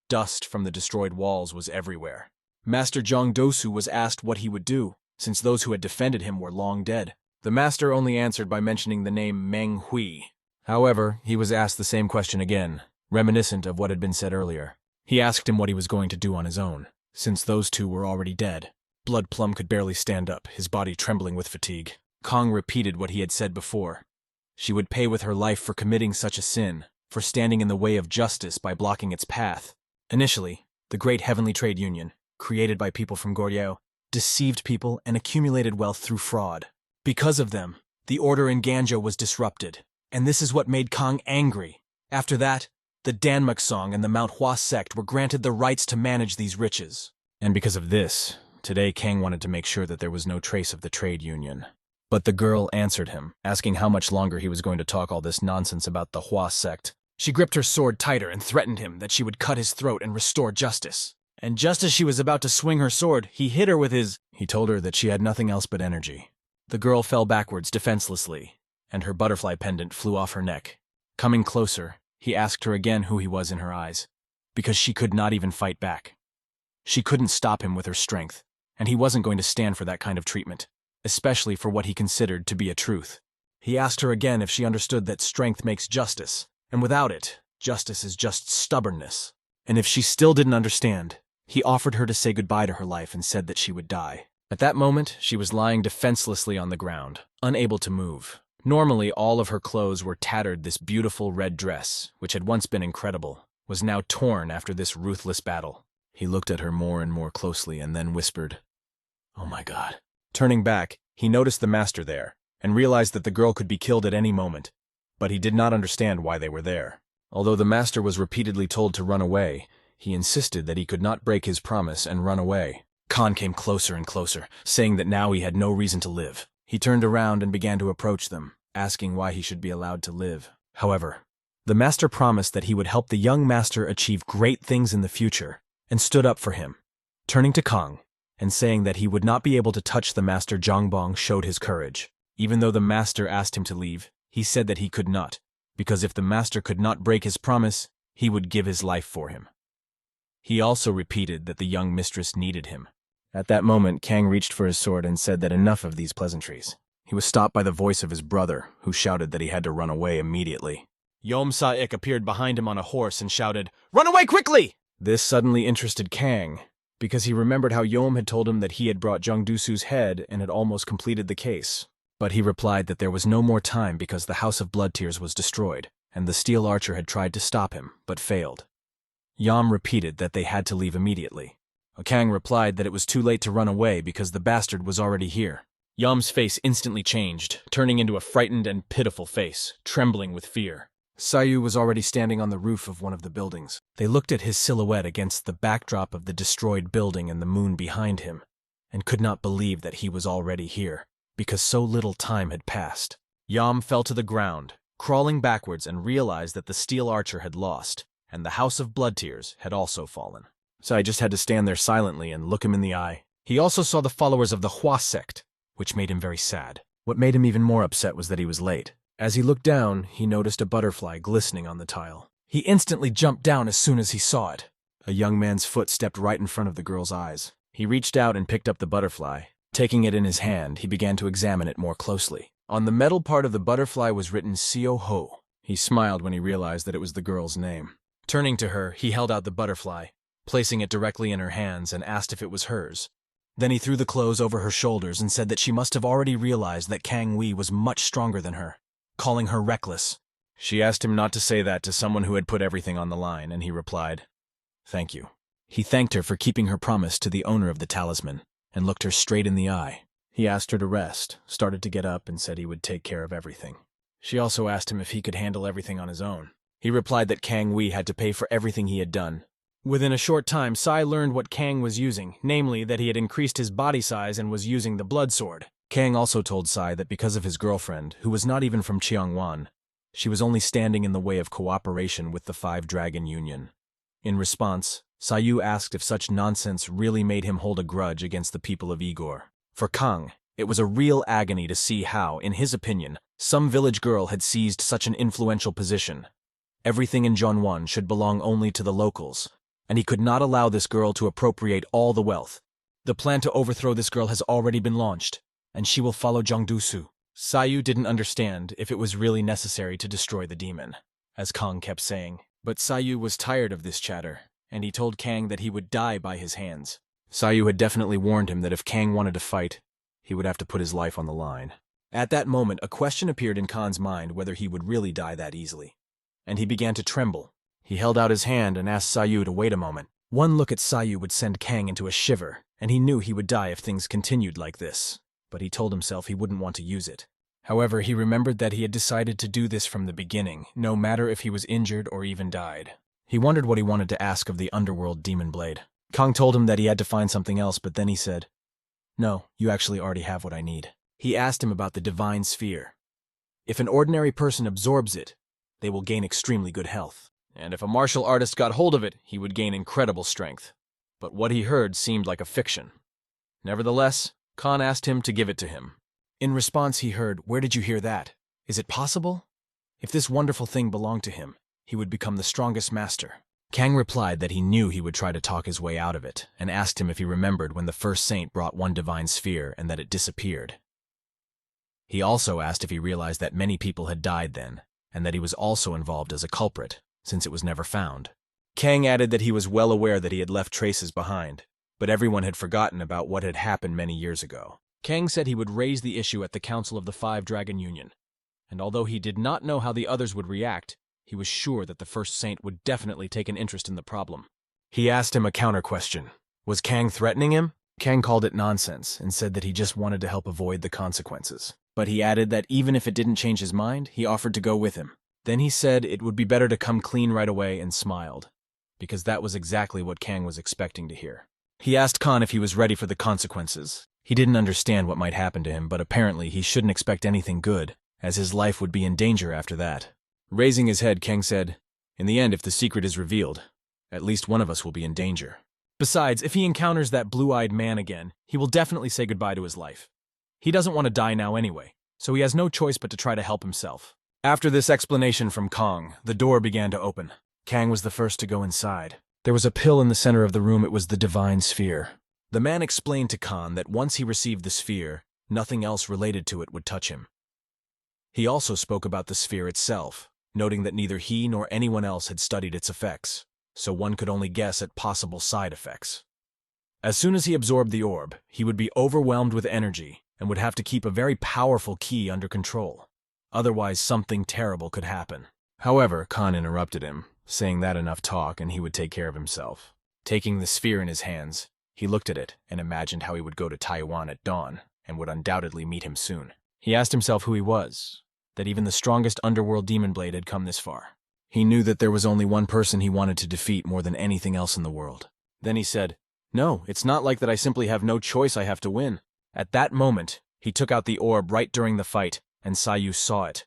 Dust from the destroyed walls was everywhere. Master Zhang Dosu was asked what he would do, since those who had defended him were long dead. The master only answered by mentioning the name Manhwa. However, he was asked the same question again, reminiscent of what had been said earlier. He asked him what he was going to do on his own, since those two were already dead. Blood Plum could barely stand up, his body trembling with fatigue. Kong repeated what he had said before. She would pay with her life for committing such a sin, for standing in the way of justice by blocking its path. Initially, the Great Heavenly Trade Union, created by people from Goryeo, deceived people and accumulated wealth through fraud. Because of them, the order in Ganjo was disrupted, and this is what made Kong angry. After that, the Danmuk Song and the MANHWA sect were granted the rights to manage these riches. And because of this, today Kang wanted to make sure that there was no trace of the trade union. But the girl answered him, asking how much longer he was going to talk all this nonsense about the Hua sect. She gripped her sword tighter and threatened him that she would cut his throat and restore justice. And just as she was about to swing her sword, he hit her with his... He told her that she had nothing else but energy. The girl fell backwards defenselessly, and her butterfly pendant flew off her neck. Coming closer, he asked her again who he was in her eyes, because she could not even fight back. She couldn't stop him with her strength, and he wasn't going to stand for that kind of treatment, especially for what he considered to be a truth. He asked her again if she understood that strength makes justice, and without it, justice is just stubbornness. And if she still didn't understand, he offered her to say goodbye to her life and said that she would die. At that moment, she was lying defenselessly on the ground, unable to move. Normally, all of her clothes were tattered. This beautiful red dress, which had once been incredible, was now torn after this ruthless battle. He looked at her more and more closely and then whispered, "Oh my God." Turning back, he noticed the master there, and realized that the girl could be killed at any moment, but he did not understand why they were there. Although the master was repeatedly told to run away, he insisted that he could not break his promise and run away. Khan came closer and closer, saying that now he had no reason to live. He turned around and began to approach them, asking why he should be allowed to live. However, the master promised that he would help the young master achieve great things in the future, and stood up for him. Turning to Kong, and saying that he would not be able to touch the master, Zhangbong showed his courage. Even though the master asked him to leave, he said that he could not, because if the master could not break his promise, he would give his life for him. He also repeated that the young mistress needed him. At that moment, Kang reached for his sword and said that enough of these pleasantries. He was stopped by the voice of his brother, who shouted that he had to run away immediately. Yom Sa-ik appeared behind him on a horse and shouted, "Run away quickly!" This suddenly interested Kang, because he remembered how Yom had told him that he had brought Zhang Dusu's head and had almost completed the case. But he replied that there was no more time because the House of Blood Tears was destroyed, and the steel archer had tried to stop him, but failed. Yom repeated that they had to leave immediately. Kang replied that it was too late to run away because the bastard was already here. Yom's face instantly changed, turning into a frightened and pitiful face, trembling with fear. Sayu was already standing on the roof of one of the buildings. They looked at his silhouette against the backdrop of the destroyed building and the moon behind him, and could not believe that he was already here, because so little time had passed. Yom fell to the ground, crawling backwards, and realized that the steel archer had lost, and the House of Blood Tears had also fallen. So I just had to stand there silently and look him in the eye. He also saw the followers of the Hua sect, which made him very sad. What made him even more upset was that he was late. As he looked down, he noticed a butterfly glistening on the tile. He instantly jumped down as soon as he saw it. A young man's foot stepped right in front of the girl's eyes. He reached out and picked up the butterfly. Taking it in his hand, he began to examine it more closely. On the metal part of the butterfly was written Seo Ho. He smiled when he realized that it was the girl's name. Turning to her, he held out the butterfly, placing it directly in her hands, and asked if it was hers. Then he threw the clothes over her shoulders and said that she must have already realized that Kang Wei was much stronger than her, calling her reckless. She asked him not to say that to someone who had put everything on the line, and he replied, "Thank you." He thanked her for keeping her promise to the owner of the talisman, and looked her straight in the eye. He asked her to rest, started to get up, and said he would take care of everything. She also asked him if he could handle everything on his own. He replied that Kang Wei had to pay for everything he had done. Within a short time, Sai learned what Kang was using, namely that he had increased his body size and was using the blood sword. Kang also told Sai that because of his girlfriend, who was not even from Cheongwan, she was only standing in the way of cooperation with the Five Dragon Union. In response, Sayu asked if such nonsense really made him hold a grudge against the people of Igor. For Kang, it was a real agony to see how, in his opinion, some village girl had seized such an influential position. Everything in Jeonwon should belong only to the locals, and he could not allow this girl to appropriate all the wealth. The plan to overthrow this girl has already been launched, and she will follow Jongdusu. Sayu didn't understand if it was really necessary to destroy the demon, as Kang kept saying, but Sayu was tired of this chatter, and he told Kang that he would die by his hands. Sayu had definitely warned him that if Kang wanted to fight, he would have to put his life on the line. At that moment, a question appeared in Khan's mind whether he would really die that easily, and he began to tremble. He held out his hand and asked Sayu to wait a moment. One look at Sayu would send Kang into a shiver, and he knew he would die if things continued like this, but he told himself he wouldn't want to use it. However, he remembered that he had decided to do this from the beginning, no matter if he was injured or even died. He wondered what he wanted to ask of the underworld demon blade. Kang told him that he had to find something else, but then he said, "No, you actually already have what I need." He asked him about the divine sphere. If an ordinary person absorbs it, they will gain extremely good health. And if a martial artist got hold of it, he would gain incredible strength. But what he heard seemed like a fiction. Nevertheless, Khan asked him to give it to him. In response, he heard, "Where did you hear that? Is it possible?" If this wonderful thing belonged to him, he would become the strongest master. Kang replied that he knew he would try to talk his way out of it, and asked him if he remembered when the first saint brought one divine sphere and that it disappeared. He also asked if he realized that many people had died then, and that he was also involved as a culprit, since it was never found. Kang added that he was well aware that he had left traces behind, but everyone had forgotten about what had happened many years ago. Kang said he would raise the issue at the Council of the Five Dragon Union, and although he did not know how the others would react, he was sure that the first saint would definitely take an interest in the problem. He asked him a counter-question. Was Kang threatening him? Kang called it nonsense and said that he just wanted to help avoid the consequences. But he added that even if it didn't change his mind, he offered to go with him. Then he said it would be better to come clean right away and smiled, because that was exactly what Kang was expecting to hear. He asked Khan if he was ready for the consequences. He didn't understand what might happen to him, but apparently he shouldn't expect anything good, as his life would be in danger after that. Raising his head, Kang said, "In the end, if the secret is revealed, at least one of us will be in danger. Besides, if he encounters that blue-eyed man again, he will definitely say goodbye to his life. He doesn't want to die now anyway, so he has no choice but to try to help himself." After this explanation from Kang, the door began to open. Kang was the first to go inside. There was a pill in the center of the room. It was the divine sphere. The man explained to Khan that once he received the sphere, nothing else related to it would touch him. He also spoke about the sphere itself, noting that neither he nor anyone else had studied its effects, so one could only guess at possible side effects. As soon as he absorbed the orb, he would be overwhelmed with energy and would have to keep a very powerful ki under control. Otherwise, something terrible could happen. However, Khan interrupted him, saying that enough talk and he would take care of himself. Taking the sphere in his hands, he looked at it and imagined how he would go to Taiwan at dawn and would undoubtedly meet him soon. He asked himself who he was, that even the strongest underworld demon blade had come this far. He knew that there was only one person he wanted to defeat more than anything else in the world. Then he said, "No, it's not like that I simply have no choice, I have to win." At that moment, he took out the orb right during the fight, and Sayu saw it.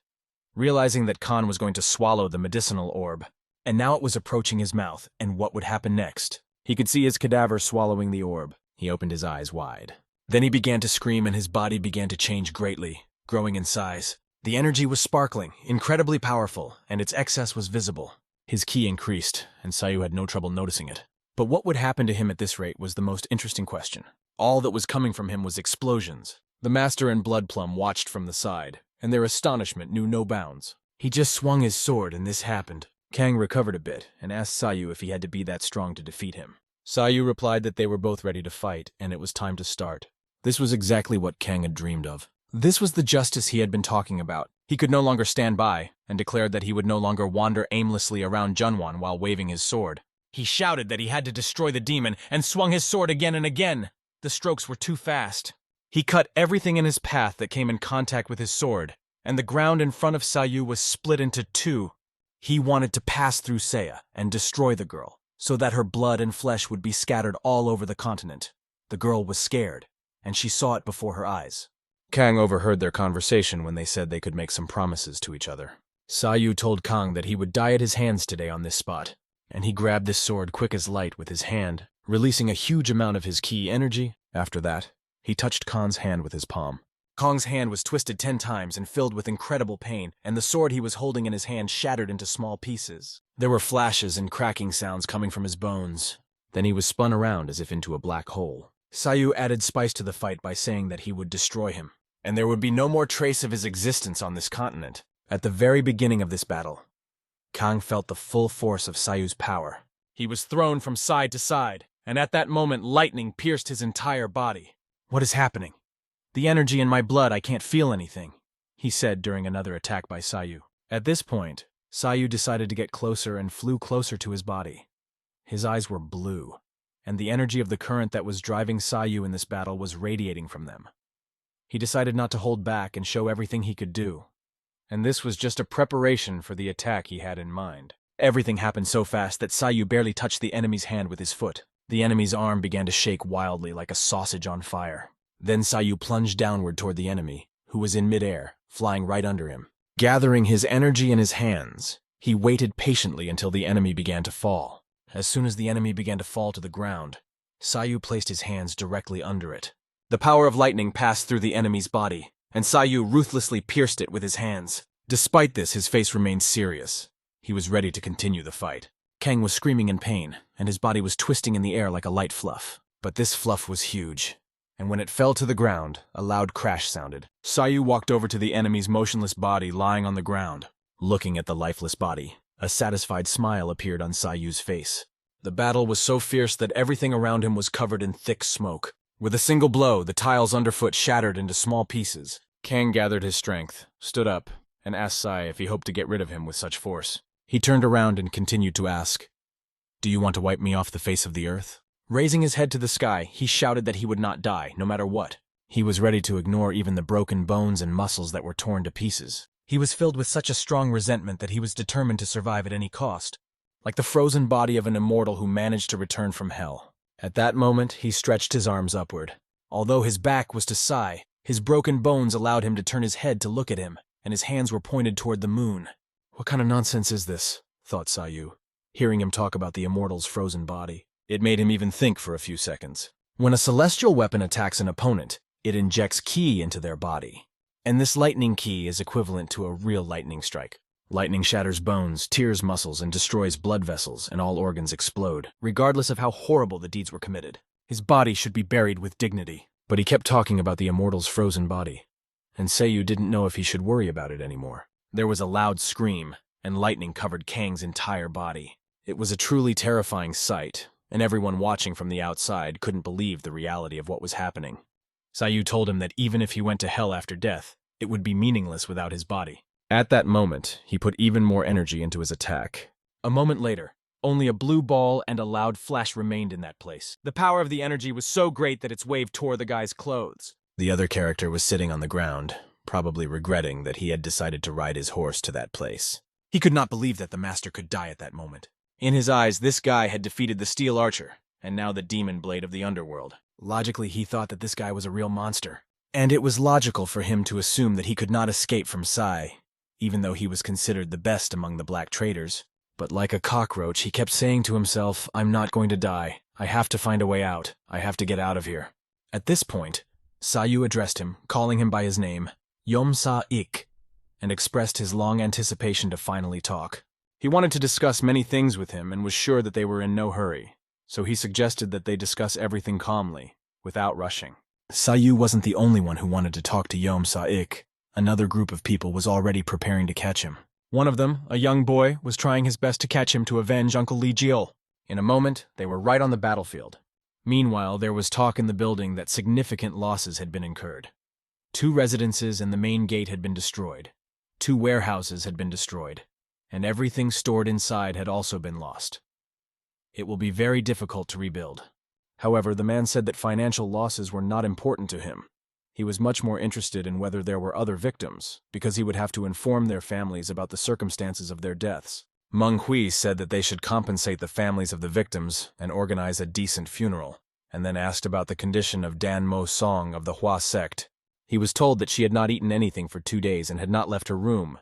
Realizing that Khan was going to swallow the medicinal orb, and now it was approaching his mouth, and what would happen next? He could see his cadaver swallowing the orb. He opened his eyes wide. Then he began to scream and his body began to change greatly, growing in size. The energy was sparkling, incredibly powerful, and its excess was visible. His ki increased, and Sayu had no trouble noticing it. But what would happen to him at this rate was the most interesting question. All that was coming from him was explosions. The Master and Bloodplum watched from the side, and their astonishment knew no bounds. He just swung his sword and this happened. Kang recovered a bit and asked Sayu if he had to be that strong to defeat him. Sayu replied that they were both ready to fight, and it was time to start. This was exactly what Kang had dreamed of. This was the justice he had been talking about. He could no longer stand by, and declared that he would no longer wander aimlessly around Jeonwon while waving his sword. He shouted that he had to destroy the demon, and swung his sword again and again. The strokes were too fast. He cut everything in his path that came in contact with his sword, and the ground in front of Sayu was split into two. He wanted to pass through Seiya and destroy the girl, so that her blood and flesh would be scattered all over the continent. The girl was scared, and she saw it before her eyes. Kang overheard their conversation when they said they could make some promises to each other. Sayu told Kang that he would die at his hands today on this spot, and he grabbed this sword quick as light with his hand, releasing a huge amount of his ki energy. After that, he touched Kang's hand with his palm. Kang's hand was twisted 10 times and filled with incredible pain, and the sword he was holding in his hand shattered into small pieces. There were flashes and cracking sounds coming from his bones. Then he was spun around as if into a black hole. Sayu added spice to the fight by saying that he would destroy him, and there would be no more trace of his existence on this continent. At the very beginning of this battle, Kang felt the full force of Sayu's power. He was thrown from side to side, and at that moment lightning pierced his entire body. "What is happening? The energy in my blood, I can't feel anything," he said during another attack by Sayu. At this point, Sayu decided to get closer and flew closer to his body. His eyes were blue, and the energy of the current that was driving Sayu in this battle was radiating from them. He decided not to hold back and show everything he could do. And this was just a preparation for the attack he had in mind. Everything happened so fast that Sayu barely touched the enemy's hand with his foot. The enemy's arm began to shake wildly like a sausage on fire. Then Sayu plunged downward toward the enemy, who was in midair, flying right under him. Gathering his energy in his hands, he waited patiently until the enemy began to fall. As soon as the enemy began to fall to the ground, Sayu placed his hands directly under it. The power of lightning passed through the enemy's body, and Sayu ruthlessly pierced it with his hands. Despite this, his face remained serious. He was ready to continue the fight. Kang was screaming in pain, and his body was twisting in the air like a light fluff. But this fluff was huge, and when it fell to the ground, a loud crash sounded. Sayu walked over to the enemy's motionless body lying on the ground. Looking at the lifeless body, a satisfied smile appeared on Sayu's face. The battle was so fierce that everything around him was covered in thick smoke. With a single blow, the tiles underfoot shattered into small pieces. Kang gathered his strength, stood up, and asked Sai if he hoped to get rid of him with such force. He turned around and continued to ask, "Do you want to wipe me off the face of the earth?" Raising his head to the sky, he shouted that he would not die, no matter what. He was ready to ignore even the broken bones and muscles that were torn to pieces. He was filled with such a strong resentment that he was determined to survive at any cost, like the frozen body of an immortal who managed to return from hell. At that moment, he stretched his arms upward. Although his back was to Sai, his broken bones allowed him to turn his head to look at him, and his hands were pointed toward the moon. What kind of nonsense is this? Thought Sayu, hearing him talk about the immortal's frozen body. It made him even think for a few seconds. When a celestial weapon attacks an opponent, it injects ki into their body. And this lightning ki is equivalent to a real lightning strike. Lightning shatters bones, tears muscles, and destroys blood vessels, and all organs explode, regardless of how horrible the deeds were committed. His body should be buried with dignity. But he kept talking about the immortal's frozen body, and Seiyu didn't know if he should worry about it anymore. There was a loud scream, and lightning covered Kang's entire body. It was a truly terrifying sight, and everyone watching from the outside couldn't believe the reality of what was happening. Seiyu told him that even if he went to hell after death, it would be meaningless without his body. At that moment, he put even more energy into his attack. A moment later, only a blue ball and a loud flash remained in that place. The power of the energy was so great that its wave tore the guy's clothes. The other character was sitting on the ground, probably regretting that he had decided to ride his horse to that place. He could not believe that the master could die at that moment. In his eyes, this guy had defeated the Steel Archer, and now the Demon Blade of the Underworld. Logically, he thought that this guy was a real monster. And it was logical for him to assume that he could not escape from Sai, even though he was considered the best among the black traders. But like a cockroach, he kept saying to himself, "I'm not going to die. I have to find a way out. I have to get out of here." At this point, Sayu addressed him, calling him by his name, Yom-sa-ik, and expressed his long anticipation to finally talk. He wanted to discuss many things with him and was sure that they were in no hurry, so he suggested that they discuss everything calmly, without rushing. Sayu wasn't the only one who wanted to talk to Yom-sa-ik. Another group of people was already preparing to catch him. One of them, a young boy, was trying his best to catch him to avenge Uncle Lee Jiol. In a moment, they were right on the battlefield. Meanwhile, there was talk in the building that significant losses had been incurred. 2 residences and the main gate had been destroyed. 2 warehouses had been destroyed, and everything stored inside had also been lost. It will be very difficult to rebuild. However, the man said that financial losses were not important to him. He was much more interested in whether there were other victims, because he would have to inform their families about the circumstances of their deaths. Manhwa said that they should compensate the families of the victims and organize a decent funeral, and then asked about the condition of Dan Mo Song of the Hua sect. He was told that she had not eaten anything for 2 days and had not left her room,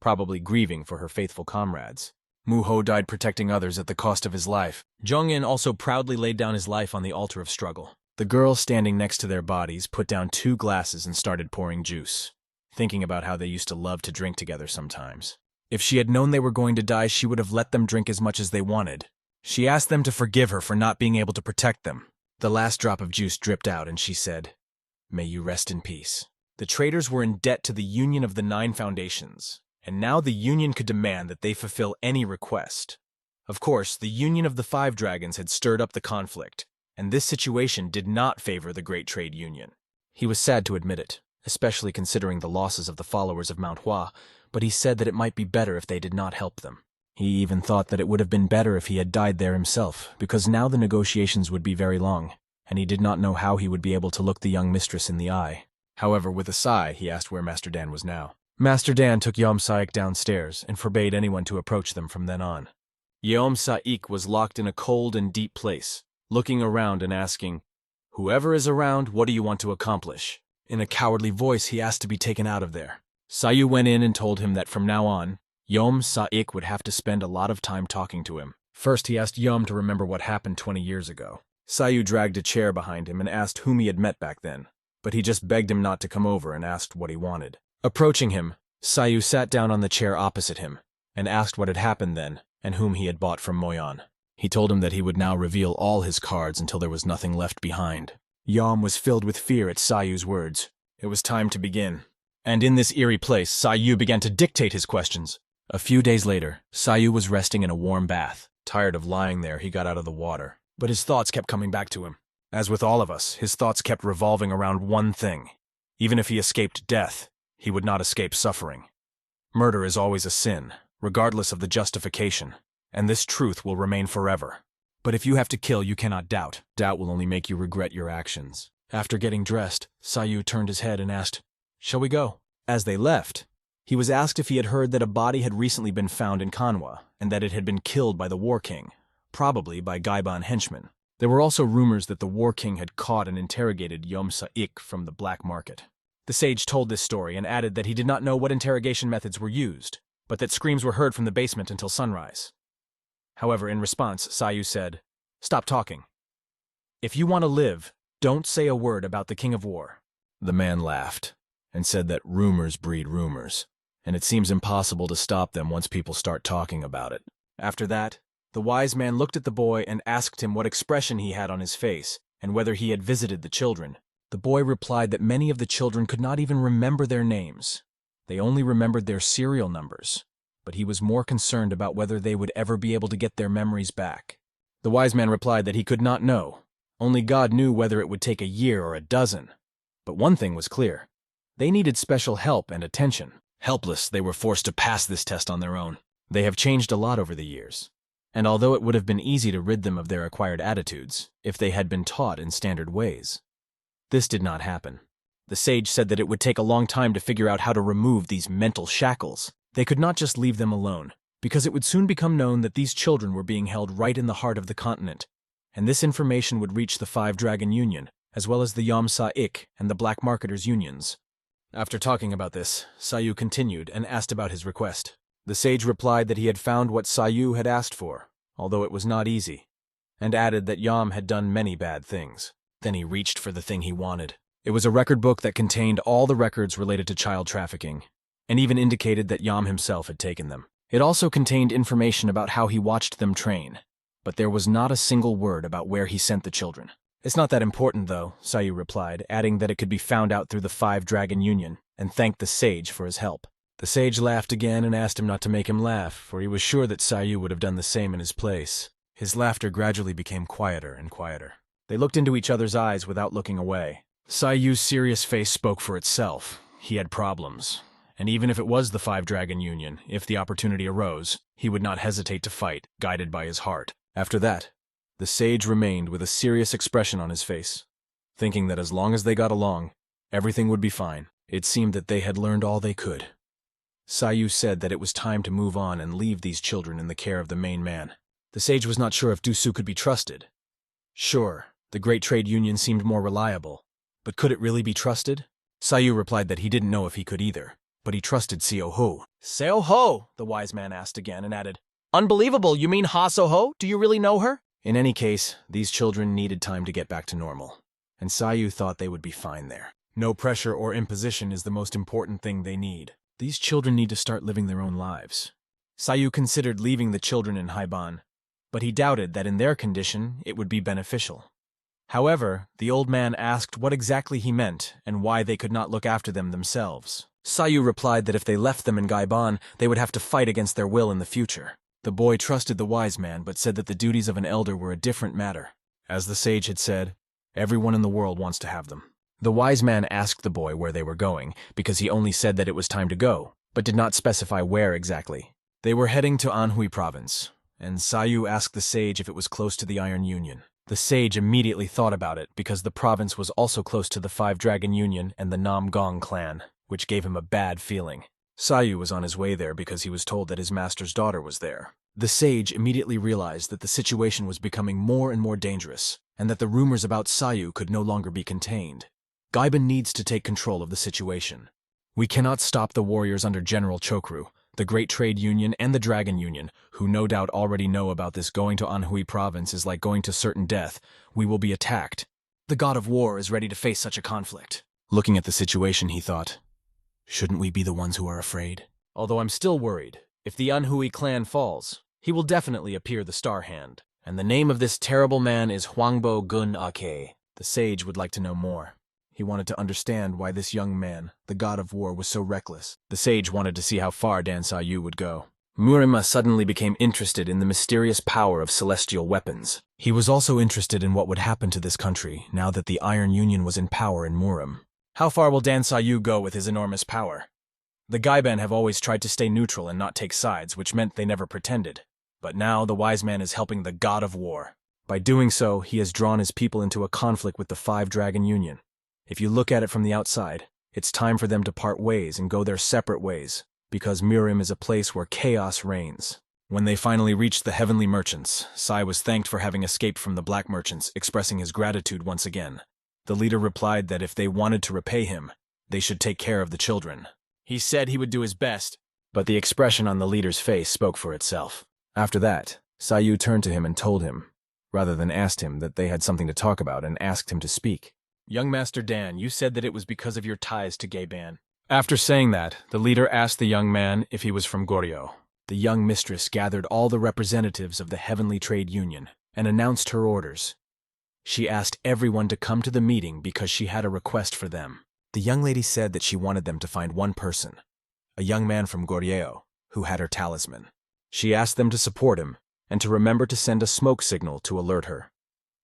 probably grieving for her faithful comrades. Mu Ho died protecting others at the cost of his life. Jong-in also proudly laid down his life on the altar of struggle. The girl standing next to their bodies put down 2 glasses and started pouring juice, thinking about how they used to love to drink together sometimes. If she had known they were going to die, she would have let them drink as much as they wanted. She asked them to forgive her for not being able to protect them. The last drop of juice dripped out and she said, "May you rest in peace." The traitors were in debt to the Union of the 9 Foundations, and now the Union could demand that they fulfill any request. Of course, the Union of the 5 Dragons had stirred up the conflict, and this situation did not favor the Great Trade Union. He was sad to admit it, especially considering the losses of the followers of Manhwa, but he said that it might be better if they did not help them. He even thought that it would have been better if he had died there himself, because now the negotiations would be very long, and he did not know how he would be able to look the young mistress in the eye. However, with a sigh, he asked where Master Dan was now. Master Dan took Yeom Saik downstairs and forbade anyone to approach them from then on. Yeom Saik was locked in a cold and deep place, looking around and asking, "Whoever is around, what do you want to accomplish?" In a cowardly voice, he asked to be taken out of there. Sayu went in and told him that from now on, Yeom Saik would have to spend a lot of time talking to him. First, he asked Yeom to remember what happened 20 years ago. Sayu dragged a chair behind him and asked whom he had met back then, but he just begged him not to come over and asked what he wanted. Approaching him, Sayu sat down on the chair opposite him and asked what had happened then and whom he had bought from Moyan. He told him that he would now reveal all his cards until there was nothing left behind. Yeom was filled with fear at Sayu's words. It was time to begin. And in this eerie place, Sayu began to dictate his questions. A few days later, Sayu was resting in a warm bath. Tired of lying there, he got out of the water. But his thoughts kept coming back to him. As with all of us, his thoughts kept revolving around one thing. Even if he escaped death, he would not escape suffering. Murder is always a sin, regardless of the justification, and this truth will remain forever. But if you have to kill, you cannot doubt. Doubt will only make you regret your actions. After getting dressed, Sayu turned his head and asked, "Shall we go?" As they left, he was asked if he had heard that a body had recently been found in Kanwa, and that it had been killed by the War King, probably by Gaiban henchmen. There were also rumors that the War King had caught and interrogated Yeom Saik from the black market. The sage told this story and added that he did not know what interrogation methods were used, but that screams were heard from the basement until sunrise. However, in response, Sayu said, "Stop talking. If you want to live, don't say a word about the King of War." The man laughed and said that rumors breed rumors, and it seems impossible to stop them once people start talking about it. After that, the wise man looked at the boy and asked him what expression he had on his face and whether he had visited the children. The boy replied that many of the children could not even remember their names. They only remembered their serial numbers, but he was more concerned about whether they would ever be able to get their memories back. The wise man replied that he could not know. Only God knew whether it would take a year or a dozen. But one thing was clear. They needed special help and attention. Helpless, they were forced to pass this test on their own. They have changed a lot over the years. And although it would have been easy to rid them of their acquired attitudes, if they had been taught in standard ways, this did not happen. The sage said that it would take a long time to figure out how to remove these mental shackles. They could not just leave them alone, because it would soon become known that these children were being held right in the heart of the continent, and this information would reach the 5 Dragon Union, as well as the Yeom Saik and the Black Marketers' unions. After talking about this, Sayu continued and asked about his request. The sage replied that he had found what Sayu had asked for, although it was not easy, and added that Yom had done many bad things. Then he reached for the thing he wanted. It was a record book that contained all the records related to child trafficking, and even indicated that Yom himself had taken them. It also contained information about how he watched them train, but there was not a single word about where he sent the children. "It's not that important, though," Sayu replied, adding that it could be found out through the 5 Dragon Union, and thanked the sage for his help. The sage laughed again and asked him not to make him laugh, for he was sure that Sayu would have done the same in his place. His laughter gradually became quieter and quieter. They looked into each other's eyes without looking away. Sayu's serious face spoke for itself. He had problems. And even if it was the 5 Dragon Union, if the opportunity arose, he would not hesitate to fight, guided by his heart. After that, The sage remained with a serious expression on his face, thinking that as long as they got along, everything would be fine. It seemed that they had learned all they could. Sayu said that it was time to move on and leave these children in the care of the main man. The sage was not sure if Dusu could be trusted. Sure, the Great Trade Union seemed more reliable, but could it really be trusted? Sayu replied that he didn't know if he could either, but he trusted Seo-ho. Seo-ho, the wise man asked again and added, Unbelievable, you mean Ha-So-ho? Do you really know her? In any case, these children needed time to get back to normal, and Sayu thought they would be fine there. No pressure or imposition is the most important thing they need. These children need to start living their own lives. Sayu considered leaving the children in Haiban, but he doubted that in their condition it would be beneficial. However, the old man asked what exactly he meant and why they could not look after them themselves. Sayu replied that if they left them in Gaiban, they would have to fight against their will in the future. The boy trusted the wise man but said that the duties of an elder were a different matter. As the sage had said, everyone in the world wants to have them. The wise man asked the boy where they were going, because he only said that it was time to go, but did not specify where exactly. They were heading to Anhui province, and Sayu asked the sage if it was close to the Iron Union. The sage immediately thought about it because the province was also close to the Five Dragon Union and the Nam Gong clan, which gave him a bad feeling. Sayu was on his way there because he was told that his master's daughter was there. The sage immediately realized that the situation was becoming more and more dangerous, and that the rumors about Sayu could no longer be contained. Gaiban needs to take control of the situation. We cannot stop the warriors under General Chokru, the Great Trade Union and the Dragon Union, who no doubt already know about this. Going to Anhui province is like going to certain death. We will be attacked. The god of war is ready to face such a conflict. Looking at the situation, he thought, shouldn't we be the ones who are afraid? Although I'm still worried, if the Anhui clan falls, he will definitely appear the Star Hand. And the name of this terrible man is Hwangbo Gun Ake. The sage would like to know more. He wanted to understand why this young man, the god of war, was so reckless. The sage wanted to see how far Dan Sayu would go. Murima suddenly became interested in the mysterious power of celestial weapons. He was also interested in what would happen to this country now that the Iron Union was in power in Murim. How far will Dan Sayu go with his enormous power? The Gaiban have always tried to stay neutral and not take sides, which meant they never pretended. But now the wise man is helping the god of war. By doing so, he has drawn his people into a conflict with the Five Dragon Union. If you look at it from the outside, it's time for them to part ways and go their separate ways, because Murim is a place where chaos reigns. When they finally reached the heavenly merchants, Sai was thanked for having escaped from the black merchants, expressing his gratitude once again. The leader replied that if they wanted to repay him, they should take care of the children. He said he would do his best. But the expression on the leader's face spoke for itself. After that, Sayu turned to him and told him, rather than asked him, that they had something to talk about and asked him to speak. Young Master Dan, you said that it was because of your ties to Gaiban. After saying that, the leader asked the young man if he was from Goryeo. The young mistress gathered all the representatives of the Heavenly Trade Union and announced her orders. She asked everyone to come to the meeting because she had a request for them. The young lady said that she wanted them to find one person, a young man from Goryeo, who had her talisman. She asked them to support him and to remember to send a smoke signal to alert her.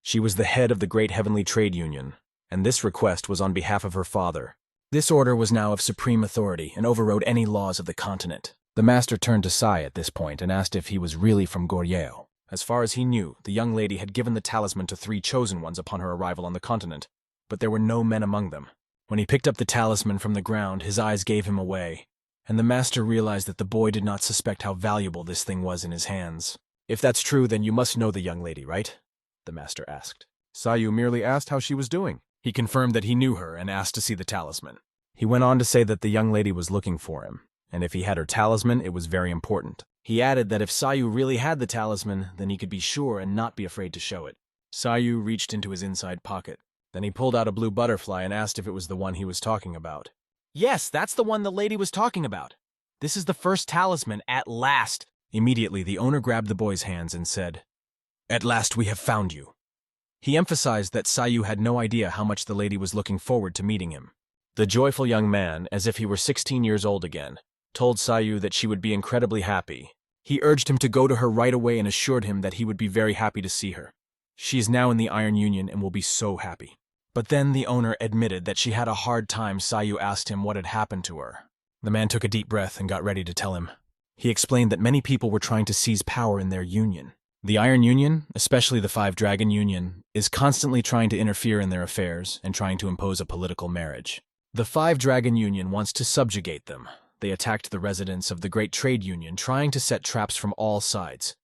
She was the head of the Great Heavenly Trade Union, and this request was on behalf of her father. This order was now of supreme authority and overrode any laws of the continent. The master turned to Sai at this point and asked if he was really from Goryeo. As far as he knew, the young lady had given the talisman to 3 chosen ones upon her arrival on the continent, but there were no men among them. When he picked up the talisman from the ground, his eyes gave him away, and the master realized that the boy did not suspect how valuable this thing was in his hands. If that's true, then you must know the young lady, right? The master asked. Sayu merely asked how she was doing. He confirmed that he knew her and asked to see the talisman. He went on to say that the young lady was looking for him, and if he had her talisman, it was very important. He added that if Sayu really had the talisman, then he could be sure and not be afraid to show it. Sayu reached into his inside pocket. Then he pulled out a blue butterfly and asked if it was the one he was talking about. Yes, that's the one the lady was talking about. This is the first talisman, at last. Immediately, the owner grabbed the boy's hands and said, "At last we have found you." He emphasized that Sayu had no idea how much the lady was looking forward to meeting him. The joyful young man, as if he were 16 years old again, told Sayu that she would be incredibly happy. He urged him to go to her right away and assured him that he would be very happy to see her. She is now in the Iron Union and will be so happy. But then the owner admitted that she had a hard time. Sayu asked him what had happened to her. The man took a deep breath and got ready to tell him. He explained that many people were trying to seize power in their union. The Iron Union, especially the Five Dragon Union, is constantly trying to interfere in their affairs and trying to impose a political marriage. The Five Dragon Union wants to subjugate them. They attacked the residents of the Great Trade Union, trying to set traps from all sides.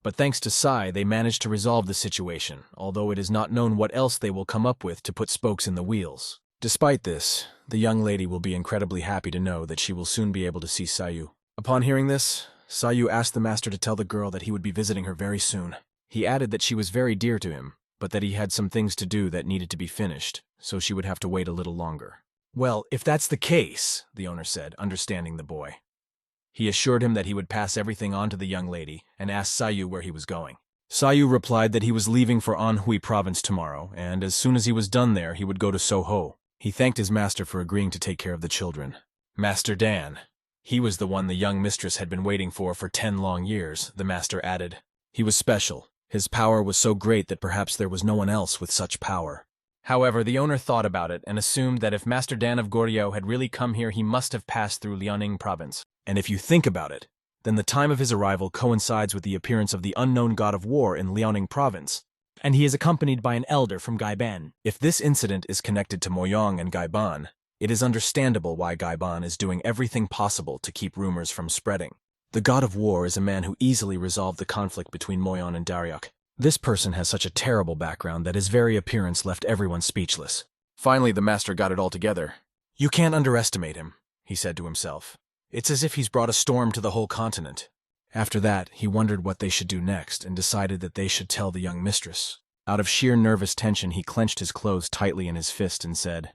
But thanks to Sai, they managed to resolve the situation, although it is not known what else they will come up with to put spokes in the wheels. Despite this, the young lady will be incredibly happy to know that she will soon be able to see Sayu. Upon hearing this, Sayu asked the master to tell the girl that he would be visiting her very soon. He added that she was very dear to him, but that he had some things to do that needed to be finished, so she would have to wait a little longer. Well, if that's the case, the owner said, understanding the boy. He assured him that he would pass everything on to the young lady and asked Sayu where he was going. Sayu replied that he was leaving for Anhui province tomorrow, and as soon as he was done there, he would go to Soho. He thanked his master for agreeing to take care of the children. Master Dan. He was the one the young mistress had been waiting for 10 long years, the master added. He was special. His power was so great that perhaps there was no one else with such power. However, the owner thought about it and assumed that if Master Dan of Goryeo had really come here, he must have passed through Liaoning province. And if you think about it, then the time of his arrival coincides with the appearance of the unknown god of war in Liaoning province, and he is accompanied by an elder from Gaiban. If this incident is connected to Moyong and Gaiban, it is understandable why Gaiban is doing everything possible to keep rumors from spreading. The god of war is a man who easily resolved the conflict between Moyon and Daryok. This person has such a terrible background that his very appearance left everyone speechless. Finally, the master got it all together. You can't underestimate him, he said to himself. It's as if he's brought a storm to the whole continent. After that, he wondered what they should do next and decided that they should tell the young mistress. Out of sheer nervous tension, he clenched his clothes tightly in his fist and said,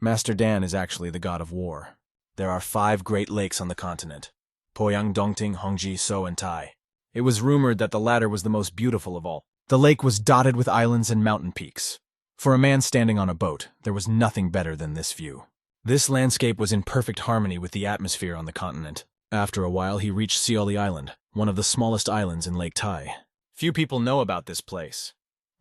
Master Dan is actually the god of war. There are 5 great lakes on the continent. Poyang, Dongting, Hongji, So, and Tai. It was rumored that the latter was the most beautiful of all. The lake was dotted with islands and mountain peaks. For a man standing on a boat, there was nothing better than this view. This landscape was in perfect harmony with the atmosphere on the continent. After a while, he reached Seoli Island, one of the smallest islands in Lake Tai. Few people know about this place,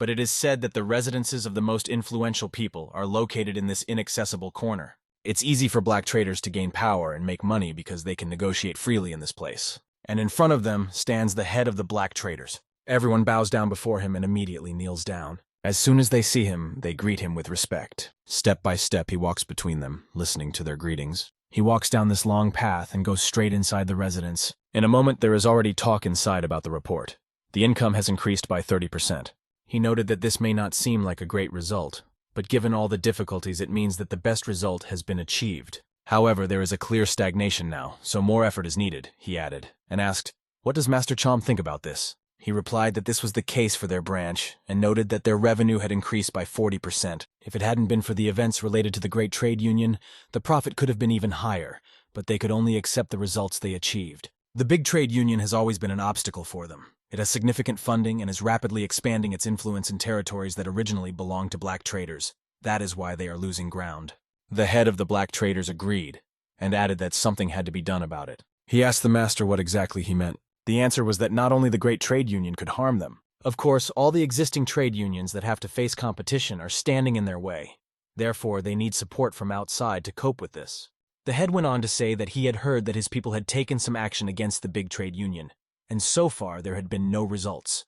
but it is said that the residences of the most influential people are located in this inaccessible corner. It's easy for black traders to gain power and make money because they can negotiate freely in this place. And in front of them stands the head of the black traders. Everyone bows down before him and immediately kneels down. As soon as they see him, they greet him with respect. Step by step, he walks between them, listening to their greetings. He walks down this long path and goes straight inside the residence. In a moment, there is already talk inside about the report. The income has increased by 30%. He noted that this may not seem like a great result, but given all the difficulties, it means that the best result has been achieved. However, there is a clear stagnation now, so more effort is needed, he added, and asked, What does Master Chom think about this? He replied that this was the case for their branch, and noted that their revenue had increased by 40%. If it hadn't been for the events related to the Great Trade Union, the profit could have been even higher, but they could only accept the results they achieved. The Big Trade Union has always been an obstacle for them. It has significant funding and is rapidly expanding its influence in territories that originally belonged to black traders. That is why they are losing ground. The head of the black traders agreed, and added that something had to be done about it. He asked the master what exactly he meant. The answer was that not only the Great Trade Union could harm them. Of course, all the existing trade unions that have to face competition are standing in their way. Therefore, they need support from outside to cope with this. The head went on to say that he had heard that his people had taken some action against the Big Trade Union, and so far there had been no results.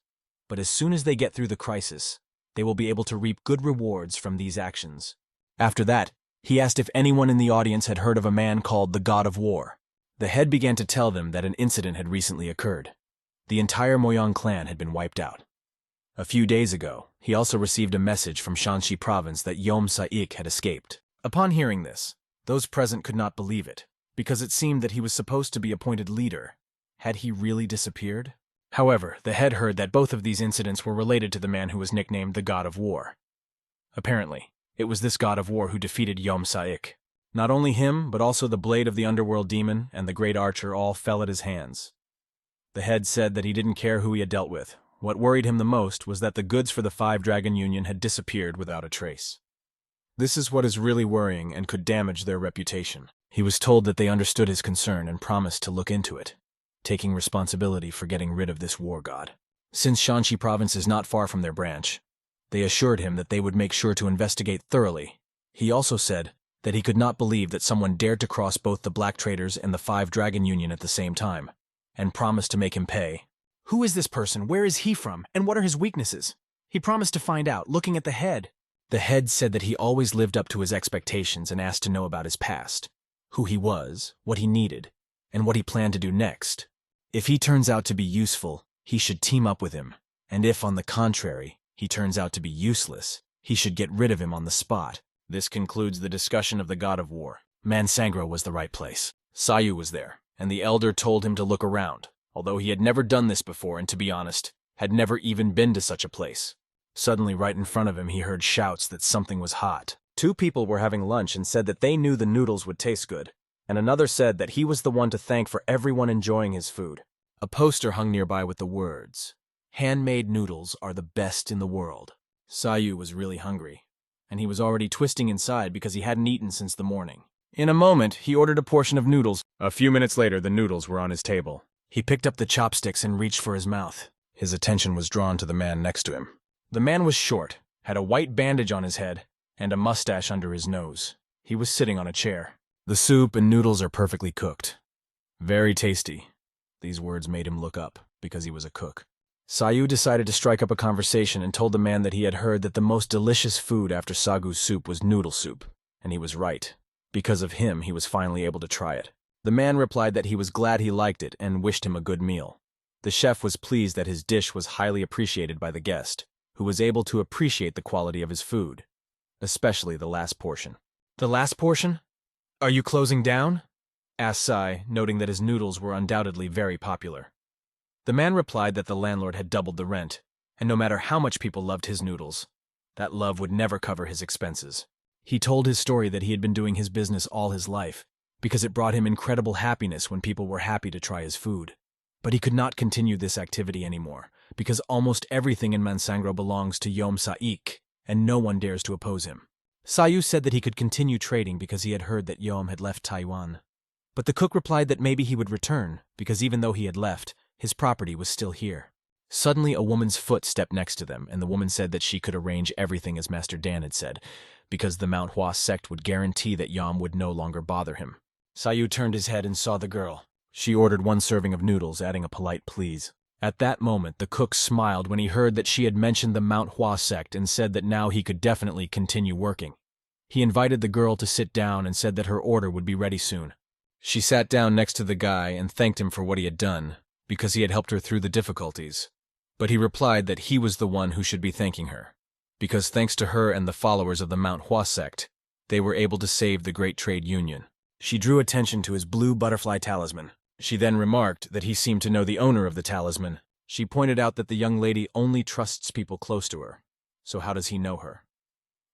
But as soon as they get through the crisis, they will be able to reap good rewards from these actions. After that, he asked if anyone in the audience had heard of a man called the God of War. The head began to tell them that an incident had recently occurred. The entire Moyong clan had been wiped out. A few days ago, he also received a message from Shanxi province that Yom Sa-ik had escaped. Upon hearing this, those present could not believe it, because it seemed that he was supposed to be appointed leader. Had he really disappeared? However, the head heard that both of these incidents were related to the man who was nicknamed the God of War. Apparently, it was this God of War who defeated Yom Sa-ik. Not only him, but also the blade of the underworld demon and the great archer all fell at his hands. The head said that he didn't care who he had dealt with. What worried him the most was that the goods for the Five Dragon Union had disappeared without a trace. This is what is really worrying and could damage their reputation. He was told that they understood his concern and promised to look into it, taking responsibility for getting rid of this war god. Since Shanxi province is not far from their branch, they assured him that they would make sure to investigate thoroughly. He also said that he could not believe that someone dared to cross both the Black Traders and the Five Dragon Union at the same time, and promised to make him pay. Who is this person? Where is he from? And what are his weaknesses? He promised to find out, looking at the head. The head said that he always lived up to his expectations and asked to know about his past, who he was, what he needed, and what he planned to do next. If he turns out to be useful, he should team up with him, and if, on the contrary, he turns out to be useless, he should get rid of him on the spot. This concludes the discussion of the god of war. Mansangro was the right place. Sayu was there, and the elder told him to look around, although he had never done this before and, to be honest, had never even been to such a place. Suddenly, right in front of him, he heard shouts that something was hot. 2 people were having lunch and said that they knew the noodles would taste good, and another said that he was the one to thank for everyone enjoying his food. A poster hung nearby with the words, "Handmade noodles are the best in the world." Sayu was really hungry, and he was already twisting inside because he hadn't eaten since the morning. In a moment, he ordered a portion of noodles. A few minutes later, the noodles were on his table. He picked up the chopsticks and reached for his mouth. His attention was drawn to the man next to him. The man was short, had a white bandage on his head, and a mustache under his nose. He was sitting on a chair. "The soup and noodles are perfectly cooked. Very tasty." These words made him look up, because he was a cook. Sayu decided to strike up a conversation and told the man that he had heard that the most delicious food after sagu's soup was noodle soup, and he was right. Because of him, he was finally able to try it. The man replied that he was glad he liked it and wished him a good meal. The chef was pleased that his dish was highly appreciated by the guest, who was able to appreciate the quality of his food, especially the last portion. "The last portion? Are you closing down?" asked Sai, noting that his noodles were undoubtedly very popular. The man replied that the landlord had doubled the rent, and no matter how much people loved his noodles, that love would never cover his expenses. He told his story that he had been doing his business all his life, because it brought him incredible happiness when people were happy to try his food. But he could not continue this activity anymore, because almost everything in Mansangro belongs to Yom Sa'ik, and no one dares to oppose him. Sayu said that he could continue trading because he had heard that Yom had left Taiwan. But the cook replied that maybe he would return, because even though he had left, his property was still here. Suddenly, a woman's foot stepped next to them, and the woman said that she could arrange everything as Master Dan had said, because the MANHWA sect would guarantee that Yom would no longer bother him. Sayu turned his head and saw the girl. She ordered 1 serving of noodles, adding a polite please. At that moment, the cook smiled when he heard that she had mentioned the MANHWA sect and said that now he could definitely continue working. He invited the girl to sit down and said that her order would be ready soon. She sat down next to the guy and thanked him for what he had done, because he had helped her through the difficulties. But he replied that he was the one who should be thanking her, because thanks to her and the followers of the MANHWA sect, they were able to save the Great Trade Union. She drew attention to his blue butterfly talisman. She then remarked that he seemed to know the owner of the talisman. She pointed out that the young lady only trusts people close to her, so how does he know her?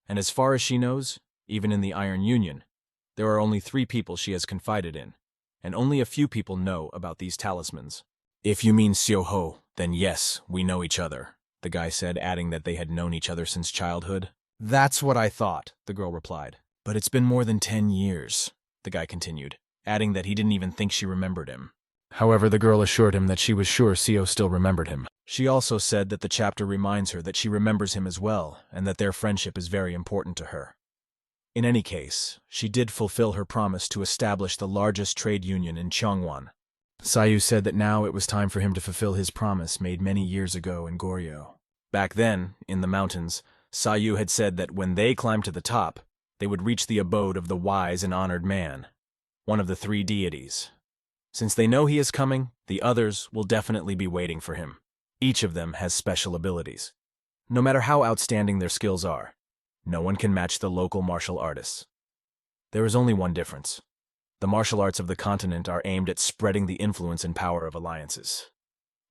And as far as she knows, even in the Iron Union, there are only 3 people she has confided in, and only a few people know about these talismans. "If you mean Xiao-ho, then yes, we know each other," the guy said, adding that they had known each other since childhood. "That's what I thought," the girl replied. "But it's been more than 10 years, the guy continued, adding that he didn't even think she remembered him. However, the girl assured him that she was sure Sio still remembered him. She also said that the chapter reminds her that she remembers him as well, and that their friendship is very important to her. In any case, she did fulfill her promise to establish the largest trade union in Cheongwan. Sayu said that now it was time for him to fulfill his promise made many years ago in Goryeo. Back then, in the mountains, Sayu had said that when they climbed to the top, they would reach the abode of the wise and honored man, one of the 3 deities. Since they know he is coming, the others will definitely be waiting for him. Each of them has special abilities. No matter how outstanding their skills are, no one can match the local martial artists. There is only one difference. The martial arts of the continent are aimed at spreading the influence and power of alliances,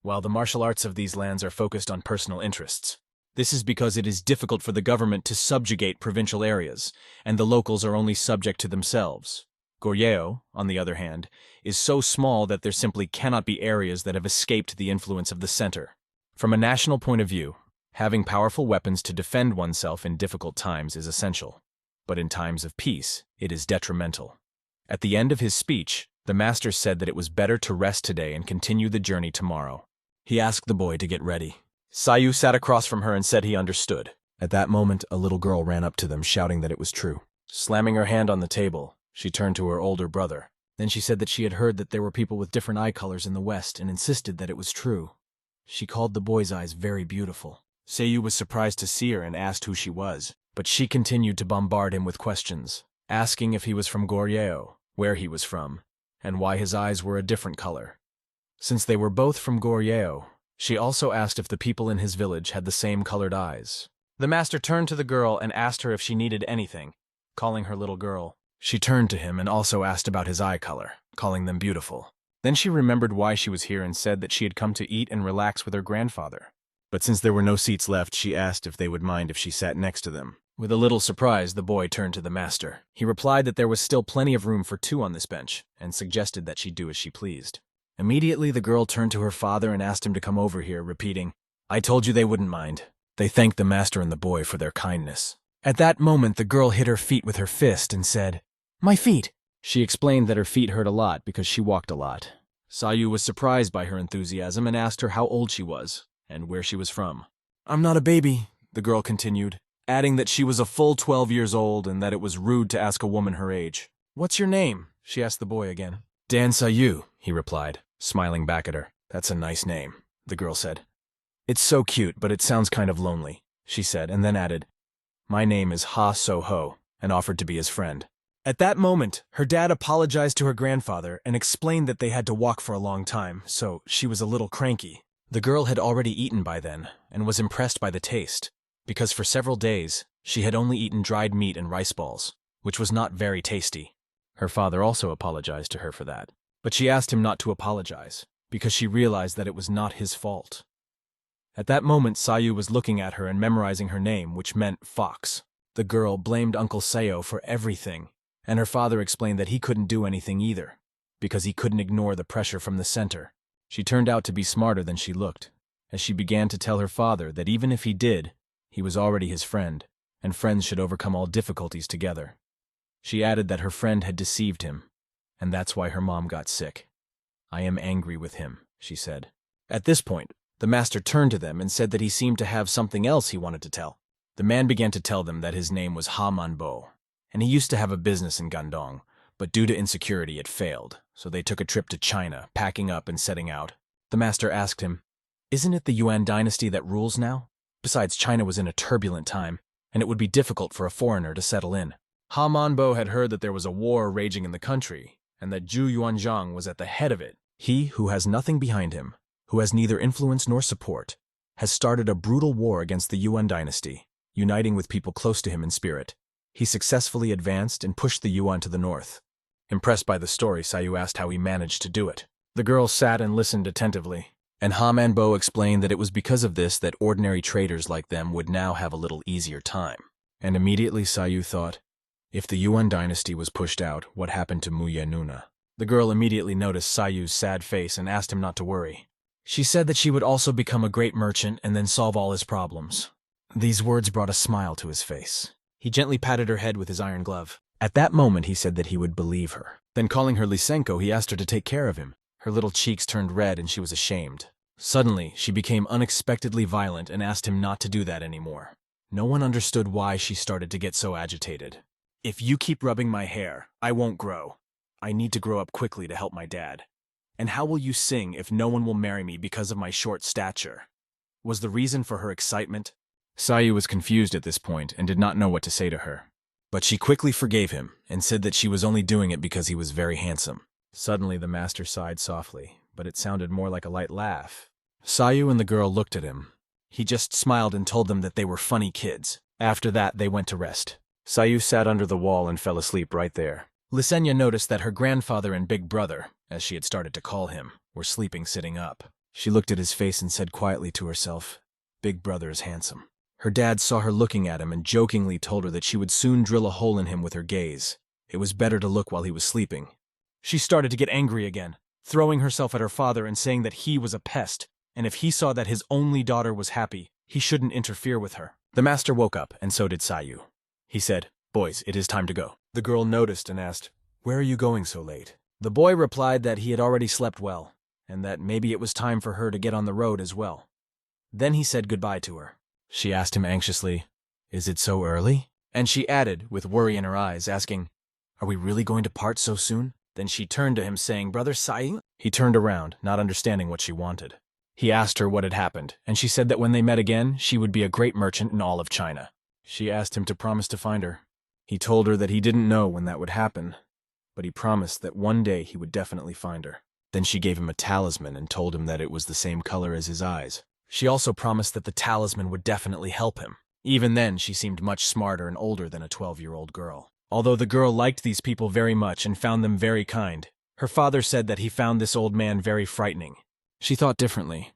while the martial arts of these lands are focused on personal interests. This is because it is difficult for the government to subjugate provincial areas, and the locals are only subject to themselves. Goryeo, on the other hand, is so small that there simply cannot be areas that have escaped the influence of the center. From a national point of view, having powerful weapons to defend oneself in difficult times is essential, but in times of peace, it is detrimental. At the end of his speech, the master said that it was better to rest today and continue the journey tomorrow. He asked the boy to get ready. Sayu sat across from her and said he understood. At that moment, a little girl ran up to them, shouting that it was true. Slamming her hand on the table, she turned to her older brother. Then she said that she had heard that there were people with different eye colors in the West and insisted that it was true. She called the boy's eyes very beautiful. Seiyu was surprised to see her and asked who she was, but she continued to bombard him with questions, asking if he was from Goryeo, where he was from, and why his eyes were a different color. Since they were both from Goryeo, she also asked if the people in his village had the same colored eyes. The master turned to the girl and asked her if she needed anything, calling her little girl. She turned to him and also asked about his eye color, calling them beautiful. Then she remembered why she was here and said that she had come to eat and relax with her grandfather. But since there were no seats left, she asked if they would mind if she sat next to them. With a little surprise, the boy turned to the master. He replied that there was still plenty of room for two on this bench, and suggested that she do as she pleased. Immediately, the girl turned to her father and asked him to come over here, repeating, "I told you they wouldn't mind." They thanked the master and the boy for their kindness. At that moment, the girl hit her feet with her fist and said, "My feet!" She explained that her feet hurt a lot because she walked a lot. Seiyu was surprised by her enthusiasm and asked her how old she was and where she was from. "I'm not a baby," the girl continued, adding that she was a full 12 years old and that it was rude to ask a woman her age. "What's your name?" she asked the boy again. "Dan Seiyu," he replied, smiling back at her. "That's a nice name," the girl said. "It's so cute, but it sounds kind of lonely," she said, and then added, "My name is Ha So-ho," and offered to be his friend. At that moment, her dad apologized to her grandfather and explained that they had to walk for a long time, so she was a little cranky. The girl had already eaten by then and was impressed by the taste, because for several days, she had only eaten dried meat and rice balls, which was not very tasty. Her father also apologized to her for that, but she asked him not to apologize, because she realized that it was not his fault. At that moment, Seiyu was looking at her and memorizing her name, which meant fox. The girl blamed Uncle Seo for everything, and her father explained that he couldn't do anything either, because he couldn't ignore the pressure from the center. She turned out to be smarter than she looked, as she began to tell her father that even if he did, he was already his friend, and friends should overcome all difficulties together. She added that her friend had deceived him, and that's why her mom got sick. "I am angry with him," she said. At this point, the master turned to them and said that he seemed to have something else he wanted to tell. The man began to tell them that his name was Ha Manbo, and he used to have a business in Gandong, but due to insecurity it failed, so they took a trip to China, packing up and setting out. The master asked him, "Isn't it the Yuan dynasty that rules now? Besides, China was in a turbulent time, and it would be difficult for a foreigner to settle in." Ha Manbo had heard that there was a war raging in the country, and that Zhu Yuanzhang was at the head of it. He, who has nothing behind him, who has neither influence nor support, has started a brutal war against the Yuan dynasty, uniting with people close to him in spirit. He successfully advanced and pushed the Yuan to the north. Impressed by the story, Seiyu asked how he managed to do it. The girl sat and listened attentively, and Ha Manbo explained that it was because of this that ordinary traders like them would now have a little easier time. And immediately Seiyu thought, if the Yuan dynasty was pushed out, what happened to Muye Nuna? The girl immediately noticed Seiyu's sad face and asked him not to worry. She said that she would also become a great merchant and then solve all his problems. These words brought a smile to his face. He gently patted her head with his iron glove. At that moment, he said that he would believe her. Then calling her Lysenko, he asked her to take care of him. Her little cheeks turned red and she was ashamed. Suddenly, she became unexpectedly violent and asked him not to do that anymore. No one understood why she started to get so agitated. "If you keep rubbing my hair, I won't grow. I need to grow up quickly to help my dad. And how will you sing if no one will marry me because of my short stature?" Was the reason for her excitement? Seiyu was confused at this point and did not know what to say to her. But she quickly forgave him and said that she was only doing it because he was very handsome. Suddenly the master sighed softly, but it sounded more like a light laugh. Seiyu and the girl looked at him. He just smiled and told them that they were funny kids. After that, they went to rest. Seiyu sat under the wall and fell asleep right there. Lysenya noticed that her grandfather and big brother, as she had started to call him, were sleeping sitting up. She looked at his face and said quietly to herself, "Big brother is handsome." Her dad saw her looking at him and jokingly told her that she would soon drill a hole in him with her gaze. It was better to look while he was sleeping. She started to get angry again, throwing herself at her father and saying that he was a pest, and if he saw that his only daughter was happy, he shouldn't interfere with her. The master woke up, and so did Seiyu. He said, "Boys, it is time to go." The girl noticed and asked, "Where are you going so late?" The boy replied that he had already slept well, and that maybe it was time for her to get on the road as well. Then he said goodbye to her. She asked him anxiously, "Is it so early?" And she added, with worry in her eyes, asking, "Are we really going to part so soon?" Then she turned to him saying, "Brother Seiyu?" He turned around, not understanding what she wanted. He asked her what had happened, and she said that when they met again, she would be a great merchant in all of China. She asked him to promise to find her. He told her that he didn't know when that would happen, but he promised that one day he would definitely find her. Then she gave him a talisman and told him that it was the same color as his eyes. She also promised that the talisman would definitely help him. Even then, she seemed much smarter and older than a 12-year-old girl. Although the girl liked these people very much and found them very kind, her father said that he found this old man very frightening. She thought differently.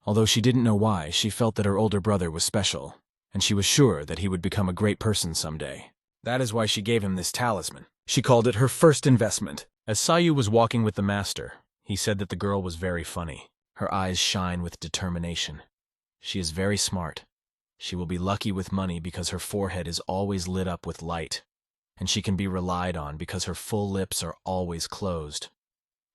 Although she didn't know why, she felt that her older brother was special, and she was sure that he would become a great person someday. That is why she gave him this talisman. She called it her first investment. As Sayu was walking with the master, he said that the girl was very funny. Her eyes shine with determination. She is very smart. She will be lucky with money because her forehead is always lit up with light, and she can be relied on because her full lips are always closed.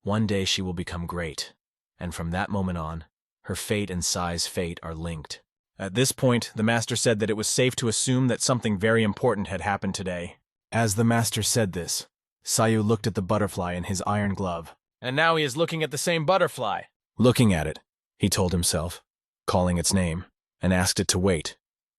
One day she will become great, and from that moment on, her fate and Sai's fate are linked. At this point, the master said that it was safe to assume that something very important had happened today. As the master said this, Sayu looked at the butterfly in his iron glove. And now he is looking at the same butterfly. Looking at it, he told himself, calling its name, and asked it to wait,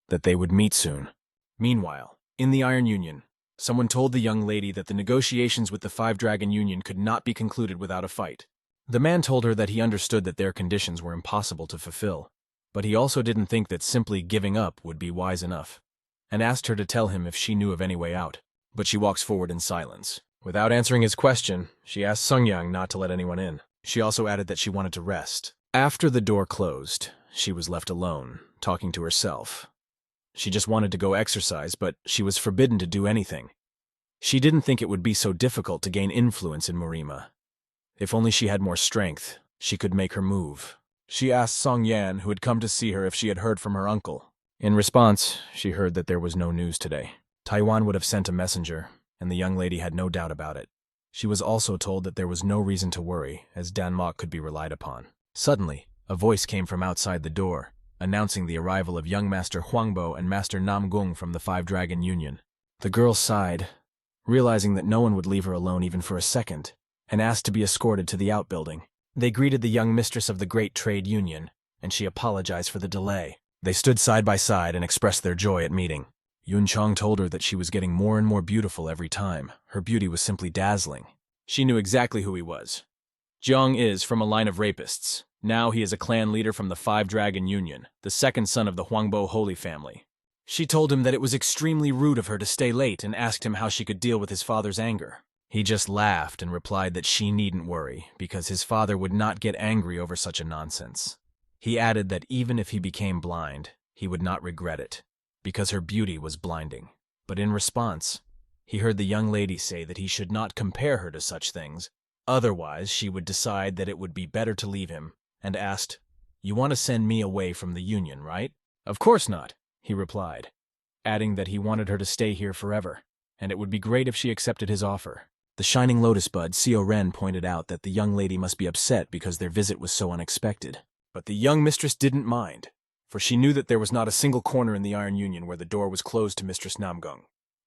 that they would meet soon. Meanwhile, in the Iron Union, someone told the young lady that the negotiations with the Five Dragon Union could not be concluded without a fight. The man told her that he understood that their conditions were impossible to fulfill, but he also didn't think that simply giving up would be wise enough, and asked her to tell him if she knew of any way out. But she walks forward in silence. Without answering his question, she asked Sungyang not to let anyone in. She also added that she wanted to rest. After the door closed, she was left alone, talking to herself. She just wanted to go exercise, but she was forbidden to do anything. She didn't think it would be so difficult to gain influence in Murima. If only she had more strength, she could make her move. She asked Song Yan, who had come to see her, if she had heard from her uncle. In response, she heard that there was no news today. Taiwan would have sent a messenger, and the young lady had no doubt about it. She was also told that there was no reason to worry, as Dan Mok could be relied upon. Suddenly, a voice came from outside the door, announcing the arrival of young Master Huangbo and Master Namgung from the Five Dragon Union. The girl sighed, realizing that no one would leave her alone even for a second, and asked to be escorted to the outbuilding. They greeted the young mistress of the Great Trade Union, and she apologized for the delay. They stood side by side and expressed their joy at meeting. Yun Chong told her that she was getting more and more beautiful every time. Her beauty was simply dazzling. She knew exactly who he was. Jiang is from a line of rapists. Now he is a clan leader from the Five Dragon Union, the second son of the Huangbo Holy family. She told him that it was extremely rude of her to stay late and asked him how she could deal with his father's anger. He just laughed and replied that she needn't worry, because his father would not get angry over such a nonsense. He added that even if he became blind, he would not regret it, because her beauty was blinding. But in response, he heard the young lady say that he should not compare her to such things, otherwise she would decide that it would be better to leave him, and asked, "You want to send me away from the Union, right?" "Of course not," he replied, adding that he wanted her to stay here forever, and it would be great if she accepted his offer. The Shining Lotus Bud, Seo Ren, pointed out that the young lady must be upset because their visit was so unexpected. But the young mistress didn't mind, for she knew that there was not a single corner in the Iron Union where the door was closed to Mistress Namgung,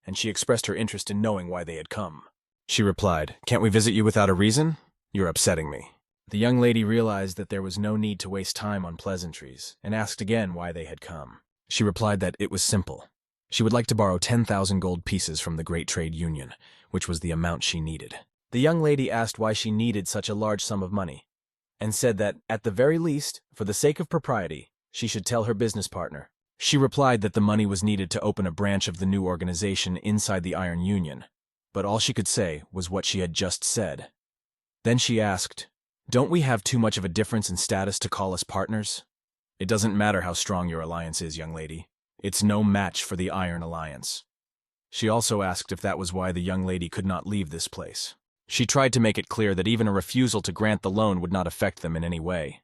and she expressed her interest in knowing why they had come. She replied, "Can't we visit you without a reason? You're upsetting me." The young lady realized that there was no need to waste time on pleasantries, and asked again why they had come. She replied that it was simple. She would like to borrow 10,000 gold pieces from the Great Trade Union, which was the amount she needed. The young lady asked why she needed such a large sum of money, and said that, at the very least, for the sake of propriety, she should tell her business partner. She replied that the money was needed to open a branch of the new organization inside the Iron Union, but all she could say was what she had just said. Then she asked, "Don't we have too much of a difference in status to call us partners?" "It doesn't matter how strong your alliance is, young lady. It's no match for the Iron Alliance." She also asked if that was why the young lady could not leave this place. She tried to make it clear that even a refusal to grant the loan would not affect them in any way.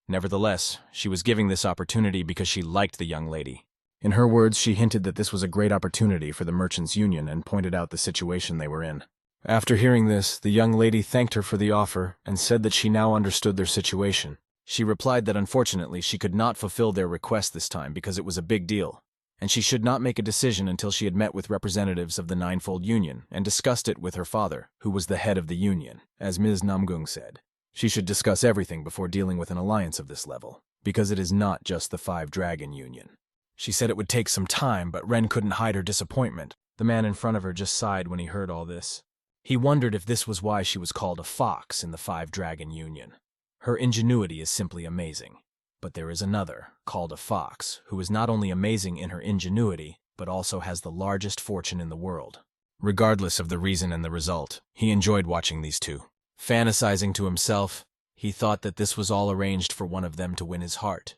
Nevertheless, she was giving this opportunity because she liked the young lady. In her words, she hinted that this was a great opportunity for the Merchants' Union and pointed out the situation they were in. After hearing this, the young lady thanked her for the offer and said that she now understood their situation. She replied that unfortunately she could not fulfill their request this time because it was a big deal, and she should not make a decision until she had met with representatives of the Ninefold Union and discussed it with her father, who was the head of the union, as Ms. Namgung said. She should discuss everything before dealing with an alliance of this level, because it is not just the Five Dragon Union. She said it would take some time, but Ren couldn't hide her disappointment. The man in front of her just sighed when he heard all this. He wondered if this was why she was called a fox in the Five Dragon Union. Her ingenuity is simply amazing. But there is another, called a fox, who is not only amazing in her ingenuity, but also has the largest fortune in the world. Regardless of the reason and the result, he enjoyed watching these two. Fantasizing to himself, he thought that this was all arranged for one of them to win his heart,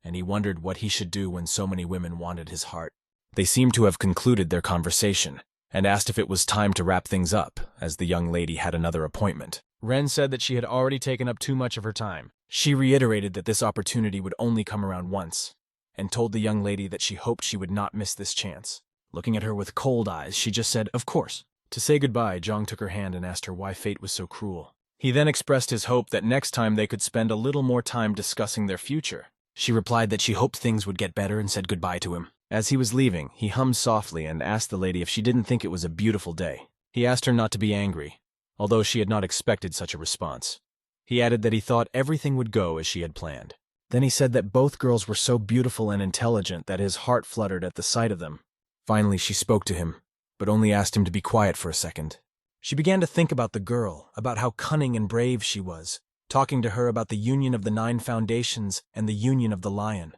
and he wondered what he should do when so many women wanted his heart. They seemed to have concluded their conversation, and asked if it was time to wrap things up, as the young lady had another appointment. Ren said that she had already taken up too much of her time. She reiterated that this opportunity would only come around once, and told the young lady that she hoped she would not miss this chance. Looking at her with cold eyes, she just said, "Of course." To say goodbye, Zhang took her hand and asked her why fate was so cruel. He then expressed his hope that next time they could spend a little more time discussing their future. She replied that she hoped things would get better and said goodbye to him. As he was leaving, he hummed softly and asked the lady if she didn't think it was a beautiful day. He asked her not to be angry, although she had not expected such a response. He added that he thought everything would go as she had planned. Then he said that both girls were so beautiful and intelligent that his heart fluttered at the sight of them. Finally, she spoke to him, but only asked him to be quiet for a second. She began to think about the girl, about how cunning and brave she was, talking to her about the union of the 9 foundations and the union of the lion.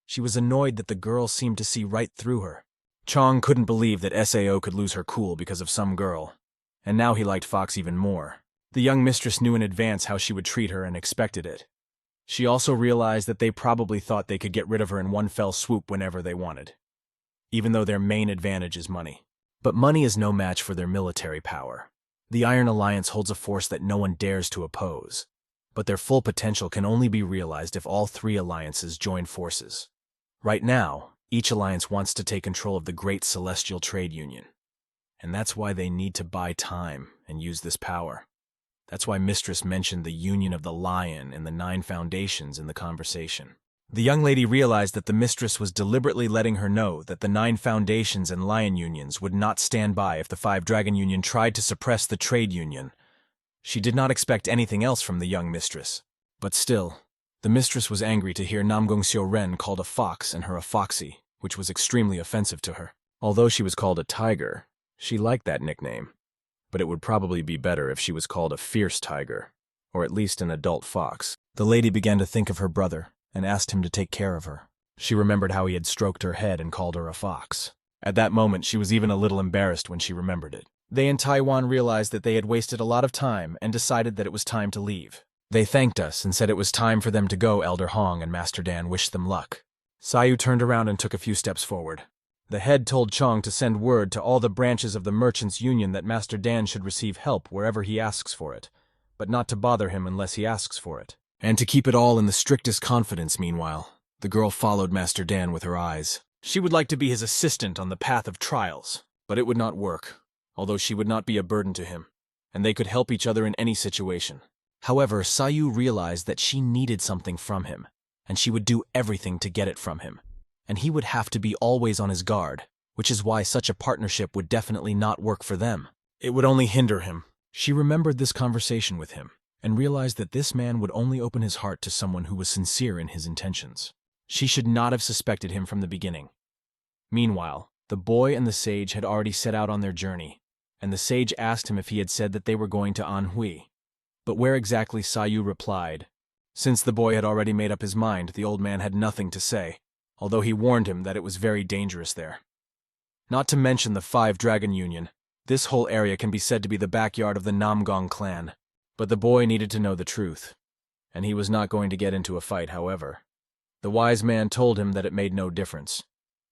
She was annoyed that the girl seemed to see right through her. Chong couldn't believe that Sao could lose her cool because of some girl, and now he liked Fox even more. The young mistress knew in advance how she would treat her and expected it. She also realized that they probably thought they could get rid of her in one fell swoop whenever they wanted, even though their main advantage is money. But money is no match for their military power. The Iron Alliance holds a force that no one dares to oppose, but their full potential can only be realized if all 3 alliances join forces. Right now, each alliance wants to take control of the Great Celestial Trade Union, and that's why they need to buy time and use this power. That's why Mistress mentioned the union of the lion and the 9 foundations in the conversation. The young lady realized that the mistress was deliberately letting her know that the 9 foundations and lion unions would not stand by if the 5 dragon union tried to suppress the trade union. She did not expect anything else from the young mistress. But still, the mistress was angry to hear Namgongxiu Ren called a fox and her a foxy, which was extremely offensive to her. Although she was called a tiger, she liked that nickname. But it would probably be better if she was called a fierce tiger, or at least an adult fox. The lady began to think of her brother and asked him to take care of her. She remembered how he had stroked her head and called her a fox. At that moment, she was even a little embarrassed when she remembered it. They in Taiwan realized that they had wasted a lot of time and decided that it was time to leave. They thanked us and said it was time for them to go. Elder Hong and Master Dan wished them luck. Sayu turned around and took a few steps forward. The head told Chong to send word to all the branches of the Merchants' Union that Master Dan should receive help wherever he asks for it, but not to bother him unless he asks for it. And to keep it all in the strictest confidence meanwhile. The girl followed Master Dan with her eyes. She would like to be his assistant on the path of trials, but it would not work, although she would not be a burden to him, and they could help each other in any situation. However, Sayu realized that she needed something from him, and she would do everything to get it from him, and he would have to be always on his guard, which is why such a partnership would definitely not work for them. It would only hinder him. She remembered this conversation with him, and realized that this man would only open his heart to someone who was sincere in his intentions. She should not have suspected him from the beginning. Meanwhile, the boy and the sage had already set out on their journey, and the sage asked him if he had said that they were going to Anhui. But where exactly, Sayu replied. Since the boy had already made up his mind, the old man had nothing to say, although he warned him that it was very dangerous there. Not to mention the 5 Dragon Union, this whole area can be said to be the backyard of the Namgong clan. But the boy needed to know the truth, and he was not going to get into a fight, however. The wise man told him that it made no difference.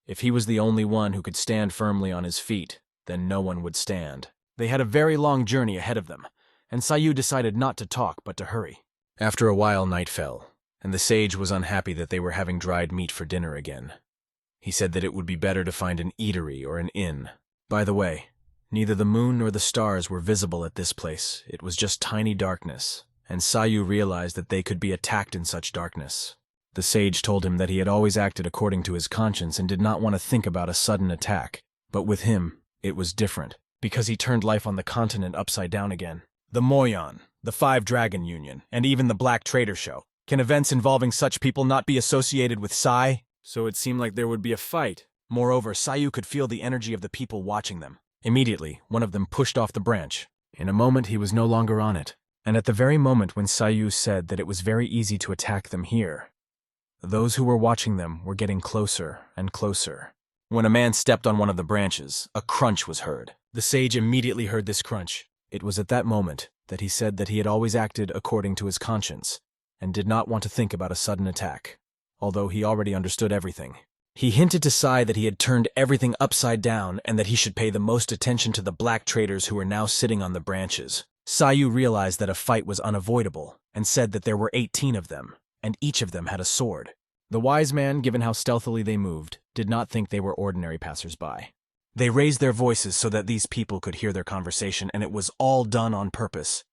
If he was the only one who could stand firmly on his feet, then no one would stand. They had a very long journey ahead of them, and Sayu decided not to talk but to hurry. After a while, night fell, and the sage was unhappy that they were having dried meat for dinner again. He said that it would be better to find an eatery or an inn. By the way, neither the moon nor the stars were visible at this place. It was just tiny darkness, and Sayu realized that they could be attacked in such darkness. The sage told him that he had always acted according to his conscience and did not want to think about a sudden attack. But with him, it was different, because he turned life on the continent upside down again. The Moyan, the Five Dragon Union, and even the Black Trader Show. Can events involving such people not be associated with Sai? So it seemed like there would be a fight. Moreover, Sayu could feel the energy of the people watching them. Immediately, one of them pushed off the branch. In a moment, he was no longer on it. And at the very moment when Sayu said that it was very easy to attack them here, those who were watching them were getting closer and closer. When a man stepped on one of the branches, a crunch was heard. The sage immediately heard this crunch. It was at that moment that he said that he had always acted according to his conscience and did not want to think about a sudden attack, although he already understood everything. He hinted to Sai that he had turned everything upside down and that he should pay the most attention to the black traders who were now sitting on the branches. Sayu realized that a fight was unavoidable and said that there were 18 of them, and each of them had a sword. The wise man, given how stealthily they moved, did not think they were ordinary passers-by. They raised their voices so that these people could hear their conversation, and it was all done on purpose.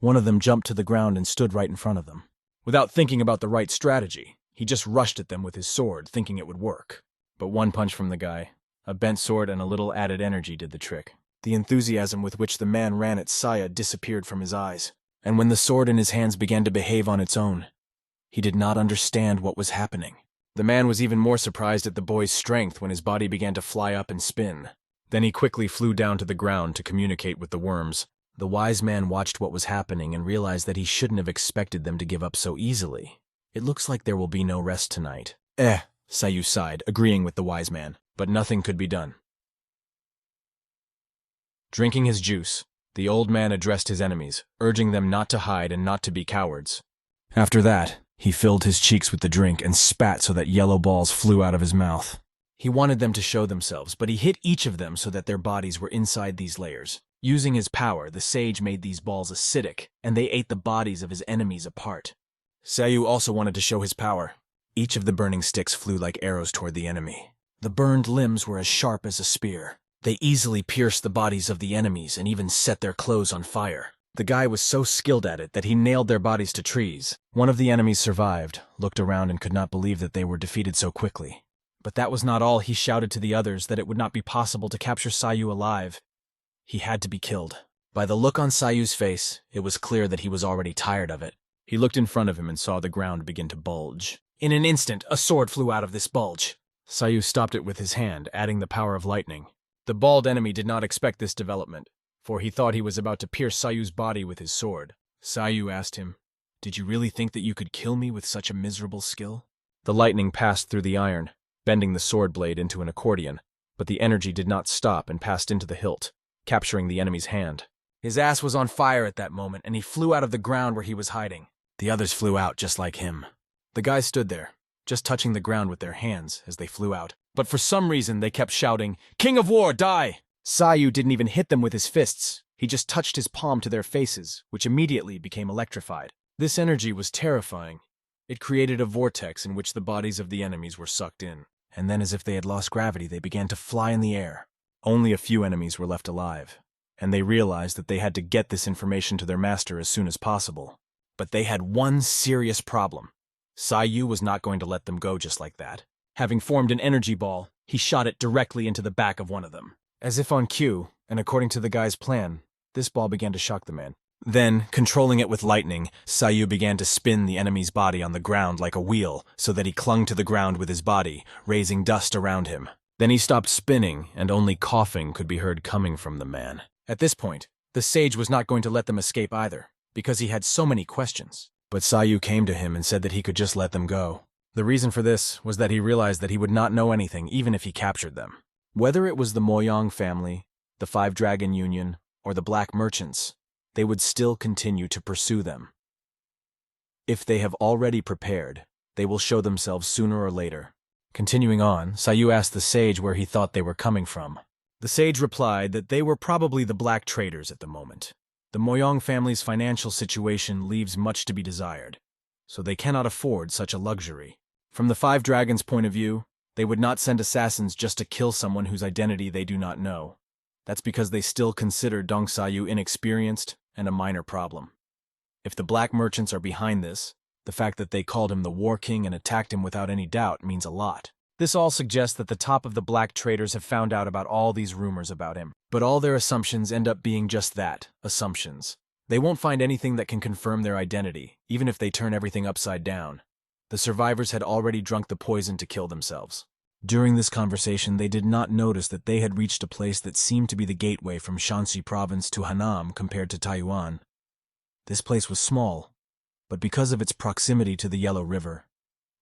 One of them jumped to the ground and stood right in front of them. Without thinking about the right strategy, he just rushed at them with his sword, thinking it would work. But one punch from the guy, a bent sword and a little added energy did the trick. The enthusiasm with which the man ran at Saya disappeared from his eyes, and when the sword in his hands began to behave on its own, he did not understand what was happening. The man was even more surprised at the boy's strength when his body began to fly up and spin. Then he quickly flew down to the ground to communicate with the worms. The wise man watched what was happening and realized that he shouldn't have expected them to give up so easily. It looks like there will be no rest tonight. Sayu sighed, agreeing with the wise man, but nothing could be done. Drinking his juice, the old man addressed his enemies, urging them not to hide and not to be cowards. After that, he filled his cheeks with the drink and spat so that yellow balls flew out of his mouth. He wanted them to show themselves, but he hit each of them so that their bodies were inside these layers. Using his power, the sage made these balls acidic, and they ate the bodies of his enemies apart. Sayu also wanted to show his power. Each of the burning sticks flew like arrows toward the enemy. The burned limbs were as sharp as a spear. They easily pierced the bodies of the enemies and even set their clothes on fire. The guy was so skilled at it that he nailed their bodies to trees. One of the enemies survived, looked around and could not believe that they were defeated so quickly. But that was not all. He shouted to the others that it would not be possible to capture Sayu alive. He had to be killed. By the look on Sayu's face, it was clear that he was already tired of it. He looked in front of him and saw the ground begin to bulge. In an instant, a sword flew out of this bulge. Sayu stopped it with his hand, adding the power of lightning. The bald enemy did not expect this development, for he thought he was about to pierce Sayu's body with his sword. Sayu asked him, "Did you really think that you could kill me with such a miserable skill?" The lightning passed through the iron, bending the sword blade into an accordion, but the energy did not stop and passed into the hilt, capturing the enemy's hand. His ass was on fire at that moment, and he flew out of the ground where he was hiding. The others flew out just like him. The guys stood there, just touching the ground with their hands as they flew out. But for some reason, they kept shouting, "King of War, die!" Sayu didn't even hit them with his fists. He just touched his palm to their faces, which immediately became electrified. This energy was terrifying. It created a vortex in which the bodies of the enemies were sucked in. And then, as if they had lost gravity, they began to fly in the air. Only a few enemies were left alive, and they realized that they had to get this information to their master as soon as possible. But they had one serious problem. Sayu was not going to let them go just like that. Having formed an energy ball, he shot it directly into the back of one of them. As if on cue, and according to the guy's plan, this ball began to shock the man. Then, controlling it with lightning, Sayu began to spin the enemy's body on the ground like a wheel, so that he clung to the ground with his body, raising dust around him. Then he stopped spinning, and only coughing could be heard coming from the man. At this point, the sage was not going to let them escape either, because he had so many questions. But Sayu came to him and said that he could just let them go. The reason for this was that he realized that he would not know anything even if he captured them. Whether it was the Moyong family, the Five Dragon Union, or the Black Merchants, they would still continue to pursue them. If they have already prepared, they will show themselves sooner or later. Continuing on, Sayu asked the sage where he thought they were coming from. The sage replied that they were probably the black traders at the moment. The Moyong family's financial situation leaves much to be desired, so they cannot afford such a luxury. From the Five Dragons' point of view, they would not send assassins just to kill someone whose identity they do not know. That's because they still consider Dong Sayu inexperienced and a minor problem. If the black merchants are behind this, the fact that they called him the War King and attacked him without any doubt means a lot. This all suggests that the top of the black traders have found out about all these rumors about him. But all their assumptions end up being just that, assumptions. They won't find anything that can confirm their identity, even if they turn everything upside down. The survivors had already drunk the poison to kill themselves. During this conversation, they did not notice that they had reached a place that seemed to be the gateway from Shanxi province to Hanam compared to Taiyuan. This place was small, but because of its proximity to the Yellow River,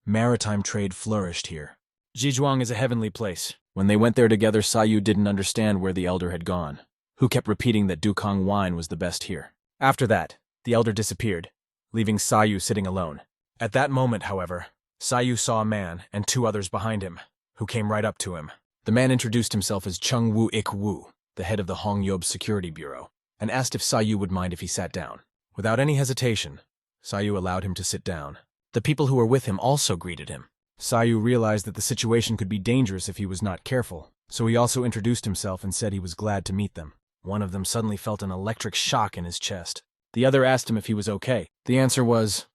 maritime trade flourished here. Zhizhuang is a heavenly place. When they went there together, Sayu didn't understand where the elder had gone, who kept repeating that Dukang wine was the best here. After that, the elder disappeared, leaving Sayu sitting alone. At that moment, however, Sayu saw a man and 2 others behind him, who came right up to him. The man introduced himself as Chung Wu Ik Wu, the head of the Hong Yob Security Bureau, and asked if Sayu would mind if he sat down. Without any hesitation, Sayu allowed him to sit down. The people who were with him also greeted him. Sayu realized that the situation could be dangerous if he was not careful, so he also introduced himself and said he was glad to meet them. One of them suddenly felt an electric shock in his chest. The other asked him if he was okay. The answer was,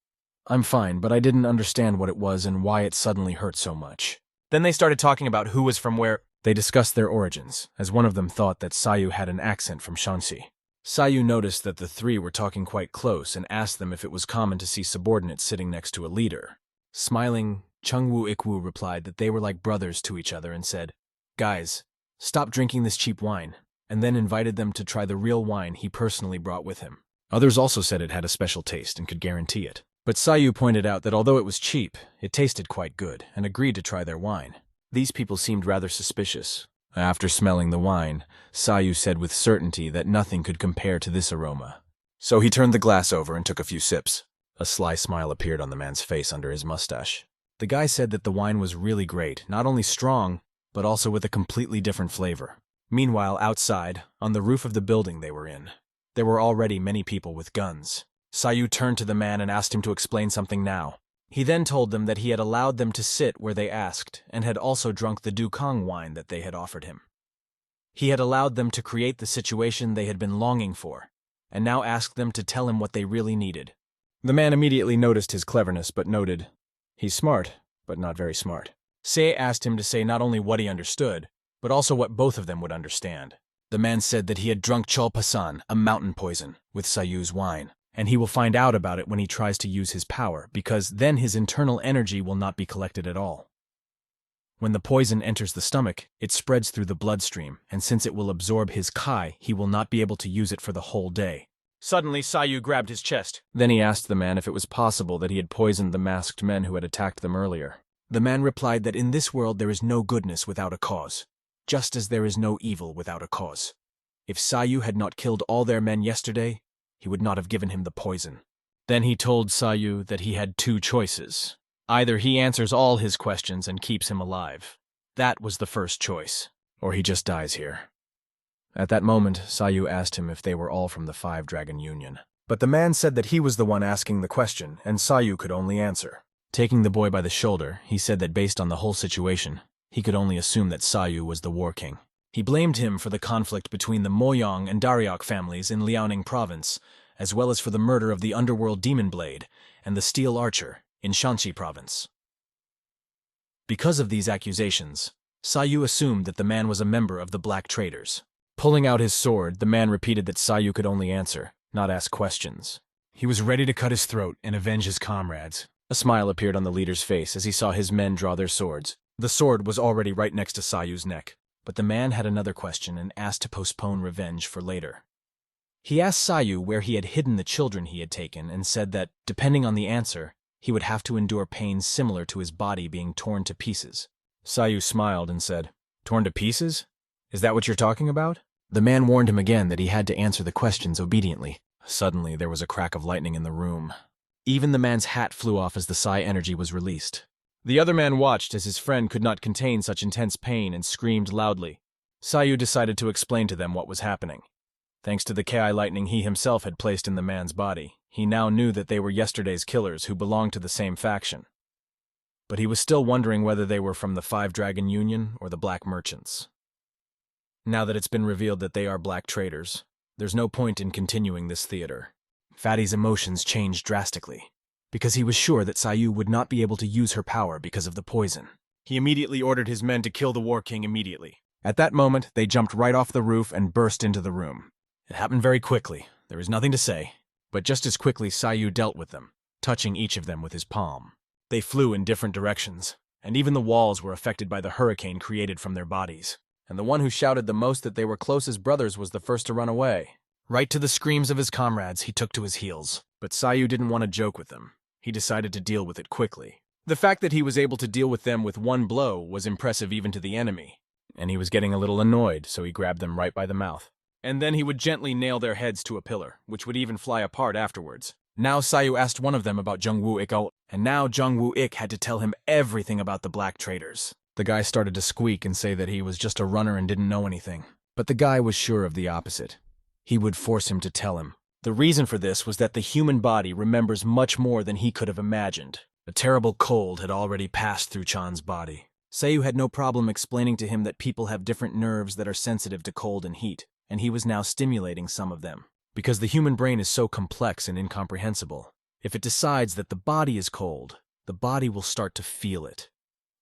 "I'm fine, but I didn't understand what it was and why it suddenly hurt so much." Then they started talking about who was from where. They discussed their origins, as one of them thought that Sayu had an accent from Shanxi. Sayu noticed that the 3 were talking quite close and asked them if it was common to see subordinates sitting next to a leader. Smiling, Chung Wu Ikwu replied that they were like brothers to each other and said, "Guys, stop drinking this cheap wine," and then invited them to try the real wine he personally brought with him. Others also said it had a special taste and could guarantee it. But Sayu pointed out that although it was cheap, it tasted quite good, and agreed to try their wine. These people seemed rather suspicious. After smelling the wine, Sayu said with certainty that nothing could compare to this aroma. So he turned the glass over and took a few sips. A sly smile appeared on the man's face under his mustache. The guy said that the wine was really great, not only strong, but also with a completely different flavor. Meanwhile, outside, on the roof of the building they were in, there were already many people with guns. Sayu turned to the man and asked him to explain something now. He then told them that he had allowed them to sit where they asked, and had also drunk the Dukang wine that they had offered him. He had allowed them to create the situation they had been longing for, and now asked them to tell him what they really needed. The man immediately noticed his cleverness, but noted, "He's smart, but not very smart." Se asked him to say not only what he understood, but also what both of them would understand. The man said that he had drunk Cholpasan, a mountain poison, with Sayu's wine, and he will find out about it when he tries to use his power, because then his internal energy will not be collected at all. When the poison enters the stomach, it spreads through the bloodstream, and since it will absorb his kai, he will not be able to use it for the whole day. Suddenly, Sayu grabbed his chest. Then he asked the man if it was possible that he had poisoned the masked men who had attacked them earlier. The man replied that in this world there is no goodness without a cause, just as there is no evil without a cause. If Sayu had not killed all their men yesterday, he would not have given him the poison. Then he told Sayu that he had 2 choices. Either he answers all his questions and keeps him alive. That was the first choice, or he just dies here. At that moment, Sayu asked him if they were all from the 5-Dragon Union. But the man said that he was the one asking the question, and Sayu could only answer. Taking the boy by the shoulder, he said that based on the whole situation, he could only assume that Sayu was the War King. He blamed him for the conflict between the Moyong and Daryok families in Liaoning province, as well as for the murder of the underworld demon blade and the steel archer in Shanxi province. Because of these accusations, Sayu assumed that the man was a member of the Black Traders. Pulling out his sword, the man repeated that Sayu could only answer, not ask questions. He was ready to cut his throat and avenge his comrades. A smile appeared on the leader's face as he saw his men draw their swords. The sword was already right next to Sayu's neck. But the man had another question and asked to postpone revenge for later. He asked Sayu where he had hidden the children he had taken and said that, depending on the answer, he would have to endure pain similar to his body being torn to pieces. Sayu smiled and said, "Torn to pieces? Is that what you're talking about?" The man warned him again that he had to answer the questions obediently. Suddenly, there was a crack of lightning in the room. Even the man's hat flew off as the psi energy was released. The other man watched as his friend could not contain such intense pain and screamed loudly. Sayu decided to explain to them what was happening. Thanks to the Ki lightning he himself had placed in the man's body, he now knew that they were yesterday's killers who belonged to the same faction. But he was still wondering whether they were from the 5-Dragon Union or the Black Merchants. Now that it's been revealed that they are Black Traders, there's no point in continuing this theater. Fatty's emotions changed drastically, because he was sure that Sayu would not be able to use her power because of the poison. He immediately ordered his men to kill the War King immediately. At that moment, they jumped right off the roof and burst into the room. It happened very quickly. There is nothing to say. But just as quickly Sayu dealt with them, touching each of them with his palm. They flew in different directions, and even the walls were affected by the hurricane created from their bodies. And the one who shouted the most that they were close as brothers was the first to run away. Right to the screams of his comrades, he took to his heels. But Sayu didn't want to joke with them. He decided to deal with it quickly. The fact that he was able to deal with them with one blow was impressive even to the enemy, and he was getting a little annoyed, so he grabbed them right by the mouth. And then he would gently nail their heads to a pillar, which would even fly apart afterwards. Now Sayu asked one of them about Jungwoo Ik, and now Jungwoo Ik had to tell him everything about the black traders. The guy started to squeak and say that he was just a runner and didn't know anything. But the guy was sure of the opposite. He would force him to tell him. The reason for this was that the human body remembers much more than he could have imagined. A terrible cold had already passed through Chan's body. Sayu had no problem explaining to him that people have different nerves that are sensitive to cold and heat, and he was now stimulating some of them. Because the human brain is so complex and incomprehensible, if it decides that the body is cold, the body will start to feel it.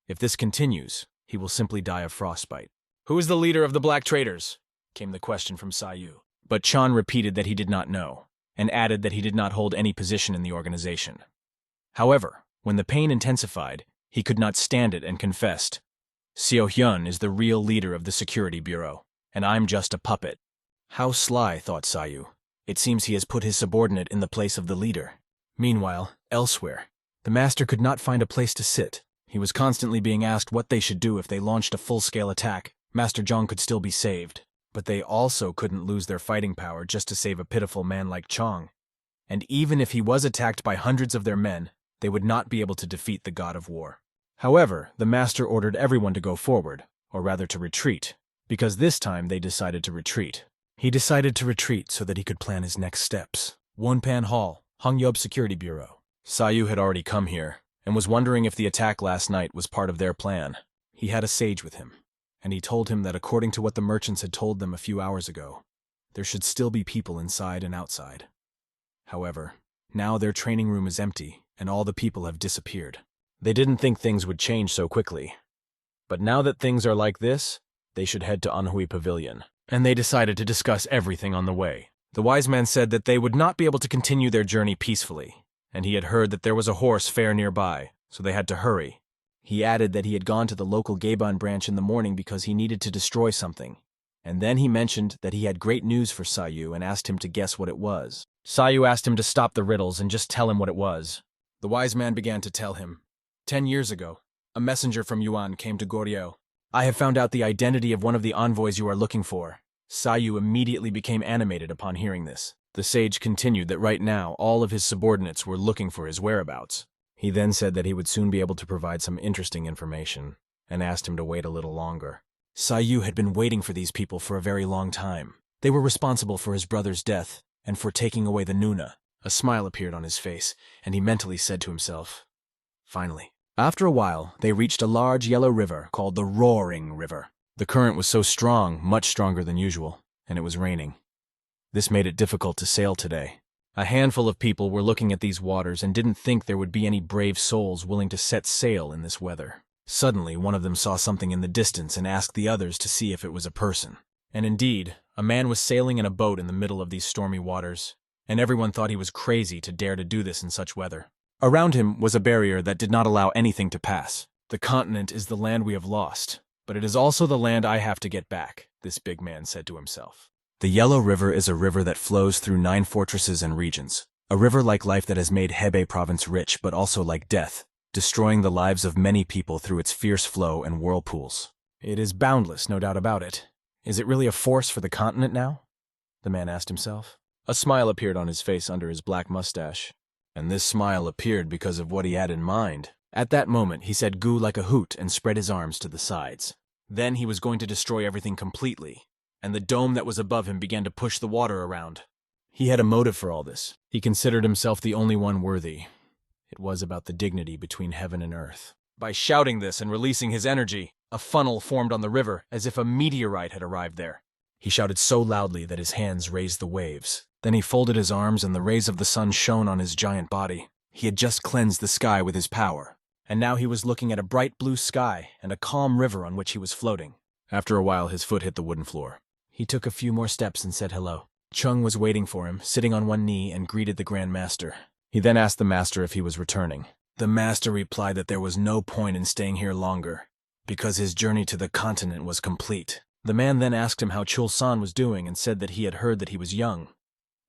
If this continues, he will simply die of frostbite. "Who is the leader of the black traders?" came the question from Sayu. But Chan repeated that he did not know, and added that he did not hold any position in the organization. However, when the pain intensified, he could not stand it and confessed, "Seo Hyun is the real leader of the security bureau, and I'm just a puppet." How sly, thought Sayu. It seems he has put his subordinate in the place of the leader. Meanwhile, elsewhere, the master could not find a place to sit. He was constantly being asked what they should do if they launched a full-scale attack. Master Zhang could still be saved, but they also couldn't lose their fighting power just to save a pitiful man like Chong. And even if he was attacked by hundreds of their men, they would not be able to defeat the god of war. However, the master ordered everyone to go forward, or rather to retreat, because this time they decided to retreat. He decided to retreat so that he could plan his next steps. Wonpan Hall, Hongyob Security Bureau. Sayu had already come here, and was wondering if the attack last night was part of their plan. He had a sage with him, and he told him that according to what the merchants had told them a few hours ago, there should still be people inside and outside. However, now their training room is empty, and all the people have disappeared. They didn't think things would change so quickly. But now that things are like this, they should head to Anhui Pavilion. And they decided to discuss everything on the way. The wise man said that they would not be able to continue their journey peacefully, and he had heard that there was a horse fair nearby, so they had to hurry. He added that he had gone to the local Gaebon branch in the morning because he needed to destroy something, and then he mentioned that he had great news for Sayu and asked him to guess what it was. Sayu asked him to stop the riddles and just tell him what it was. The wise man began to tell him. 10 years ago, a messenger from Yuan came to Goryeo. "I have found out the identity of one of the envoys you are looking for." Sayu immediately became animated upon hearing this. The sage continued that right now all of his subordinates were looking for his whereabouts. He then said that he would soon be able to provide some interesting information, and asked him to wait a little longer. Sayu had been waiting for these people for a very long time. They were responsible for his brother's death, and for taking away the Nuna. A smile appeared on his face, and he mentally said to himself, "Finally." After a while, they reached a large yellow river called the Roaring River. The current was so strong, much stronger than usual, and it was raining. This made it difficult to sail today. A handful of people were looking at these waters and didn't think there would be any brave souls willing to set sail in this weather. Suddenly, one of them saw something in the distance and asked the others to see if it was a person. And indeed, a man was sailing in a boat in the middle of these stormy waters, and everyone thought he was crazy to dare to do this in such weather. Around him was a barrier that did not allow anything to pass. "The continent is the land we have lost, but it is also the land I have to get back," this big man said to himself. The Yellow River is a river that flows through 9 fortresses and regions. A river like life that has made Hebei province rich, but also like death, destroying the lives of many people through its fierce flow and whirlpools. It is boundless, no doubt about it. Is it really a force for the continent now? The man asked himself. A smile appeared on his face under his black mustache. And this smile appeared because of what he had in mind. At that moment, he said "goo" like a hoot and spread his arms to the sides. Then he was going to destroy everything completely, and the dome that was above him began to push the water around. He had a motive for all this. He considered himself the only one worthy. It was about the dignity between heaven and earth. By shouting this and releasing his energy, a funnel formed on the river as if a meteorite had arrived there. He shouted so loudly that his hands raised the waves. Then he folded his arms and the rays of the sun shone on his giant body. He had just cleansed the sky with his power, and now he was looking at a bright blue sky and a calm river on which he was floating. After a while, his foot hit the wooden floor. He took a few more steps and said hello. Chung was waiting for him, sitting on one knee, and greeted the Grand Master. He then asked the master if he was returning. The master replied that there was no point in staying here longer, because his journey to the continent was complete. The man then asked him how Chul-san was doing and said that he had heard that he was young.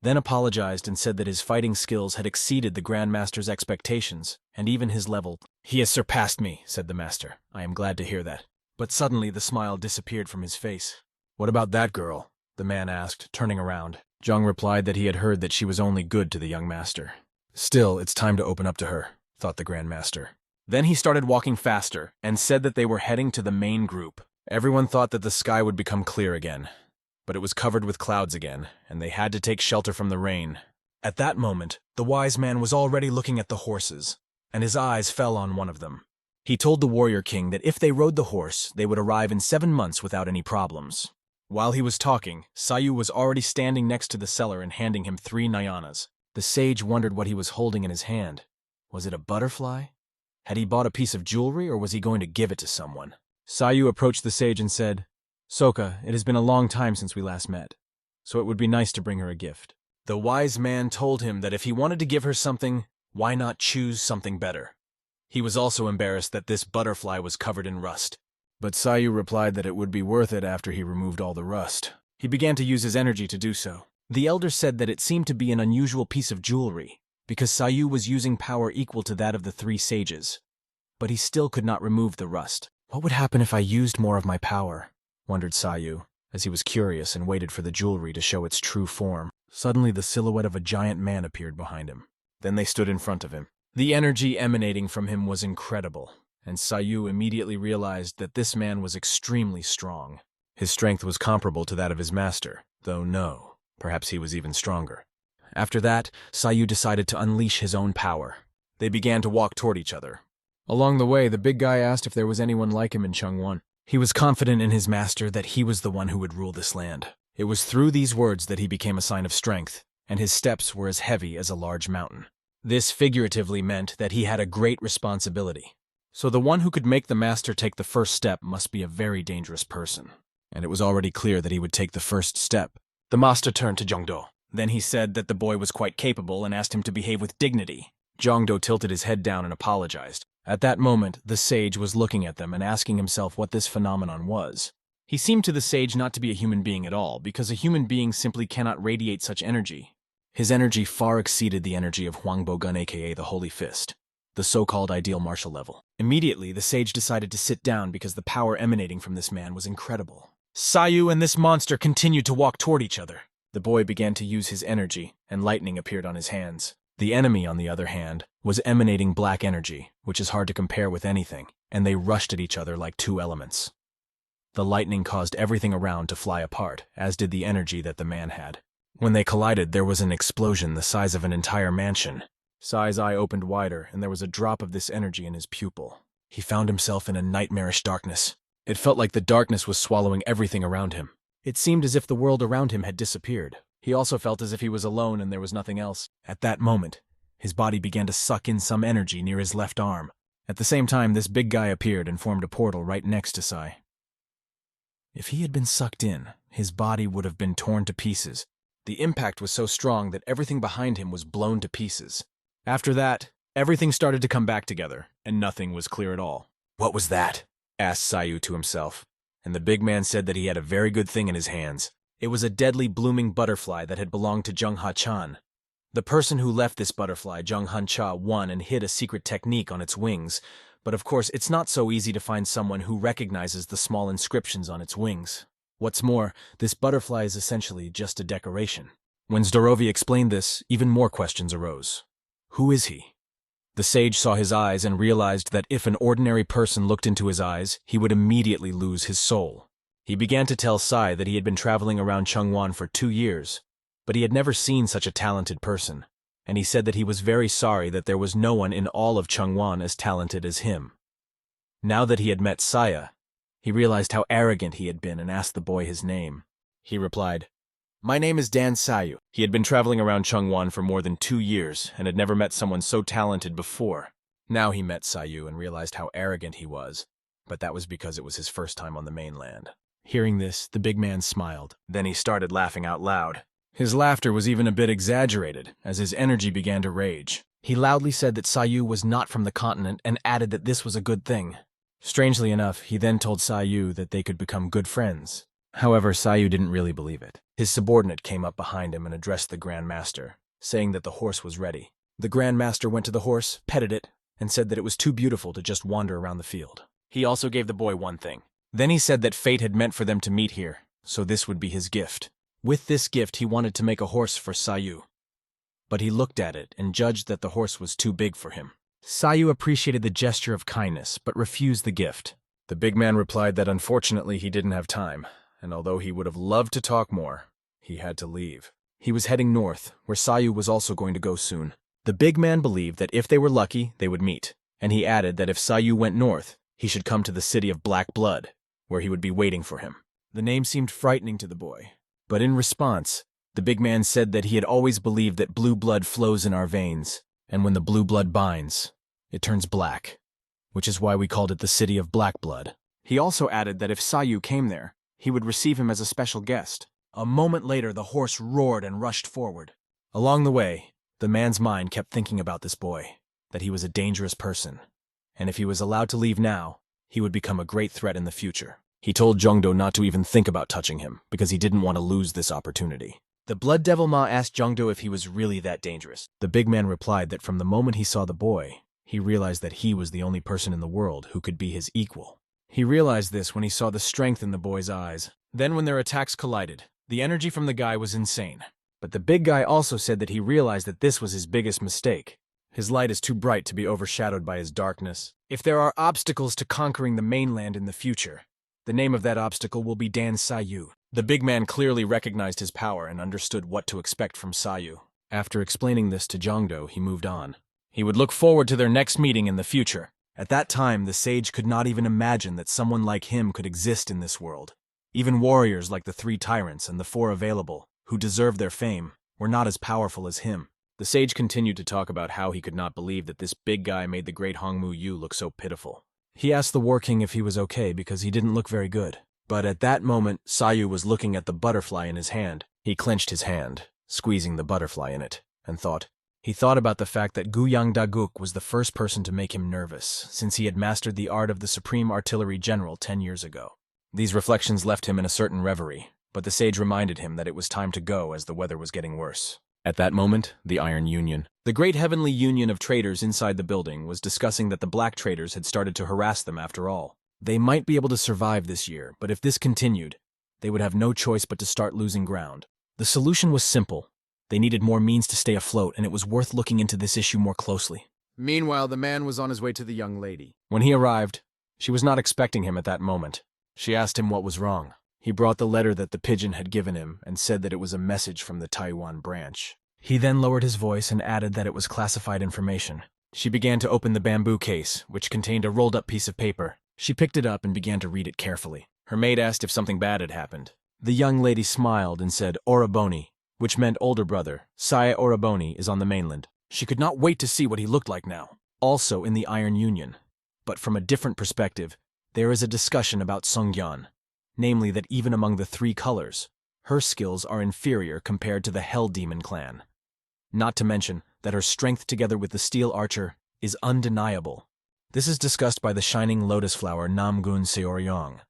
Then apologized and said that his fighting skills had exceeded the Grand Master's expectations, and even his level. "He has surpassed me," said the master. "I am glad to hear that." But suddenly the smile disappeared from his face. "What about that girl?" the man asked, turning around. Jung replied that he had heard that she was only good to the young master. "Still, it's time to open up to her," thought the Grand Master. Then he started walking faster, and said that they were heading to the main group. Everyone thought that the sky would become clear again, but it was covered with clouds again, and they had to take shelter from the rain. At that moment, the wise man was already looking at the horses, and his eyes fell on one of them. He told the warrior king that if they rode the horse, they would arrive in 7 months without any problems. While he was talking, Sayu was already standing next to the seller and handing him 3 nayanas. The sage wondered what he was holding in his hand. Was it a butterfly? Had he bought a piece of jewelry, or was he going to give it to someone? Sayu approached the sage and said, "Soka, it has been a long time since we last met, so it would be nice to bring her a gift." The wise man told him that if he wanted to give her something, why not choose something better? He was also embarrassed that this butterfly was covered in rust. But Sayu replied that it would be worth it after he removed all the rust. He began to use his energy to do so. The elder said that it seemed to be an unusual piece of jewelry, because Sayu was using power equal to that of the 3 sages. But he still could not remove the rust. What would happen if I used more of my power? Wondered Sayu, as he was curious and waited for the jewelry to show its true form. Suddenly the silhouette of a giant man appeared behind him. Then they stood in front of him. The energy emanating from him was incredible, and Sayu immediately realized that this man was extremely strong. His strength was comparable to that of his master, though no, perhaps he was even stronger. After that, Sayu decided to unleash his own power. They began to walk toward each other. Along the way, the big guy asked if there was anyone like him in Chungwon. He was confident in his master that he was the one who would rule this land. It was through these words that he became a sign of strength, and his steps were as heavy as a large mountain. This figuratively meant that he had a great responsibility. So the one who could make the master take the first step must be a very dangerous person. And it was already clear that he would take the first step. The master turned to Jongdo. Then he said that the boy was quite capable and asked him to behave with dignity. Jongdo tilted his head down and apologized. At that moment, the sage was looking at them and asking himself what this phenomenon was. He seemed to the sage not to be a human being at all, because a human being simply cannot radiate such energy. His energy far exceeded the energy of Hwangbo-gun, aka the Holy Fist, the so-called ideal martial level. Immediately, the sage decided to sit down because the power emanating from this man was incredible. Sayu and this monster continued to walk toward each other. The boy began to use his energy, and lightning appeared on his hands. The enemy, on the other hand, was emanating black energy, which is hard to compare with anything, and they rushed at each other like 2 elements. The lightning caused everything around to fly apart, as did the energy that the man had. When they collided, there was an explosion the size of an entire mansion. Sai's eye opened wider, and there was a drop of this energy in his pupil. He found himself in a nightmarish darkness. It felt like the darkness was swallowing everything around him. It seemed as if the world around him had disappeared. He also felt as if he was alone and there was nothing else. At that moment, his body began to suck in some energy near his left arm. At the same time, this big guy appeared and formed a portal right next to Sai. If he had been sucked in, his body would have been torn to pieces. The impact was so strong that everything behind him was blown to pieces. After that, everything started to come back together, and nothing was clear at all. "What was that?" asked Sayu to himself, and the big man said that he had a very good thing in his hands. It was a deadly blooming butterfly that had belonged to Jung Ha-chan. The person who left this butterfly, Jung Han-cha, won and hid a secret technique on its wings, but of course it's not so easy to find someone who recognizes the small inscriptions on its wings. What's more, this butterfly is essentially just a decoration. When Zdorovi explained this, even more questions arose. Who is he? The sage saw his eyes and realized that if an ordinary person looked into his eyes, he would immediately lose his soul. He began to tell Sai that he had been traveling around Chungwon for 2 years, but he had never seen such a talented person, and he said that he was very sorry that there was no one in all of Chungwon as talented as him. Now that he had met Saya, he realized how arrogant he had been and asked the boy his name. He replied, "My name is Dan Sayu." He had been traveling around Chungwon for more than 2 years and had never met someone so talented before. Now he met Sayu and realized how arrogant he was, but that was because it was his first time on the mainland. Hearing this, the big man smiled. Then he started laughing out loud. His laughter was even a bit exaggerated, as his energy began to rage. He loudly said that Sayu was not from the continent and added that this was a good thing. Strangely enough, he then told Sayu that they could become good friends. However, Sayu didn't really believe it. His subordinate came up behind him and addressed the Grand Master, saying that the horse was ready. The Grand Master went to the horse, petted it, and said that it was too beautiful to just wander around the field. He also gave the boy one thing. Then he said that fate had meant for them to meet here, so this would be his gift. With this gift, he wanted to make a horse for Sayu. But he looked at it and judged that the horse was too big for him. Sayu appreciated the gesture of kindness, but refused the gift. The big man replied that unfortunately he didn't have time, and although he would have loved to talk more, he had to leave. He was heading north, where Sayu was also going to go soon. The big man believed that if they were lucky, they would meet, and he added that if Sayu went north, he should come to the city of Black Blood, where he would be waiting for him. The name seemed frightening to the boy, but in response, the big man said that he had always believed that blue blood flows in our veins, and when the blue blood binds, it turns black, which is why we called it the city of Black Blood. He also added that if Sayu came there, he would receive him as a special guest. A moment later, the horse roared and rushed forward. Along the way, the man's mind kept thinking about this boy, that he was a dangerous person, and if he was allowed to leave now, he would become a great threat in the future. He told Jongdo not to even think about touching him, because he didn't want to lose this opportunity. The Blood Devil Ma asked Jongdo if he was really that dangerous. The big man replied that from the moment he saw the boy, he realized that he was the only person in the world who could be his equal. He realized this when he saw the strength in the boy's eyes. Then when their attacks collided, the energy from the guy was insane. But the big guy also said that he realized that this was his biggest mistake. His light is too bright to be overshadowed by his darkness. If there are obstacles to conquering the mainland in the future, the name of that obstacle will be Dan Sayu. The big man clearly recognized his power and understood what to expect from Sayu. After explaining this to Jongdo, he moved on. He would look forward to their next meeting in the future. At that time, the sage could not even imagine that someone like him could exist in this world. Even warriors like the 3 tyrants and the 4 available, who deserved their fame, were not as powerful as him. The sage continued to talk about how he could not believe that this big guy made the great Hongmu Yu look so pitiful. He asked the War King if he was okay because he didn't look very good. But at that moment, Sayu was looking at the butterfly in his hand. He clenched his hand, squeezing the butterfly in it, and thought. He thought about the fact that Guyang Daguk was the first person to make him nervous, since he had mastered the art of the Supreme Artillery General 10 years ago. These reflections left him in a certain reverie, but the sage reminded him that it was time to go as the weather was getting worse. At that moment, the Iron Union, the great heavenly union of traders inside the building, was discussing that the black traders had started to harass them after all. They might be able to survive this year, but if this continued, they would have no choice but to start losing ground. The solution was simple. They needed more means to stay afloat, and it was worth looking into this issue more closely. Meanwhile, the man was on his way to the young lady. When he arrived, she was not expecting him at that moment. She asked him what was wrong. He brought the letter that the pigeon had given him and said that it was a message from the Taiwan branch. He then lowered his voice and added that it was classified information. She began to open the bamboo case, which contained a rolled-up piece of paper. She picked it up and began to read it carefully. Her maid asked if something bad had happened. The young lady smiled and said Oraboni, which meant older brother. Saya Oraboni is on the mainland. She could not wait to see what he looked like now. Also in the Iron Union. But from a different perspective, there is a discussion about Songgyeon, namely that even among the 3 colors, her skills are inferior compared to the Hell Demon clan. Not to mention that her strength together with the Steel Archer is undeniable. This is discussed by the Shining Lotus Flower Namgun Seoryong,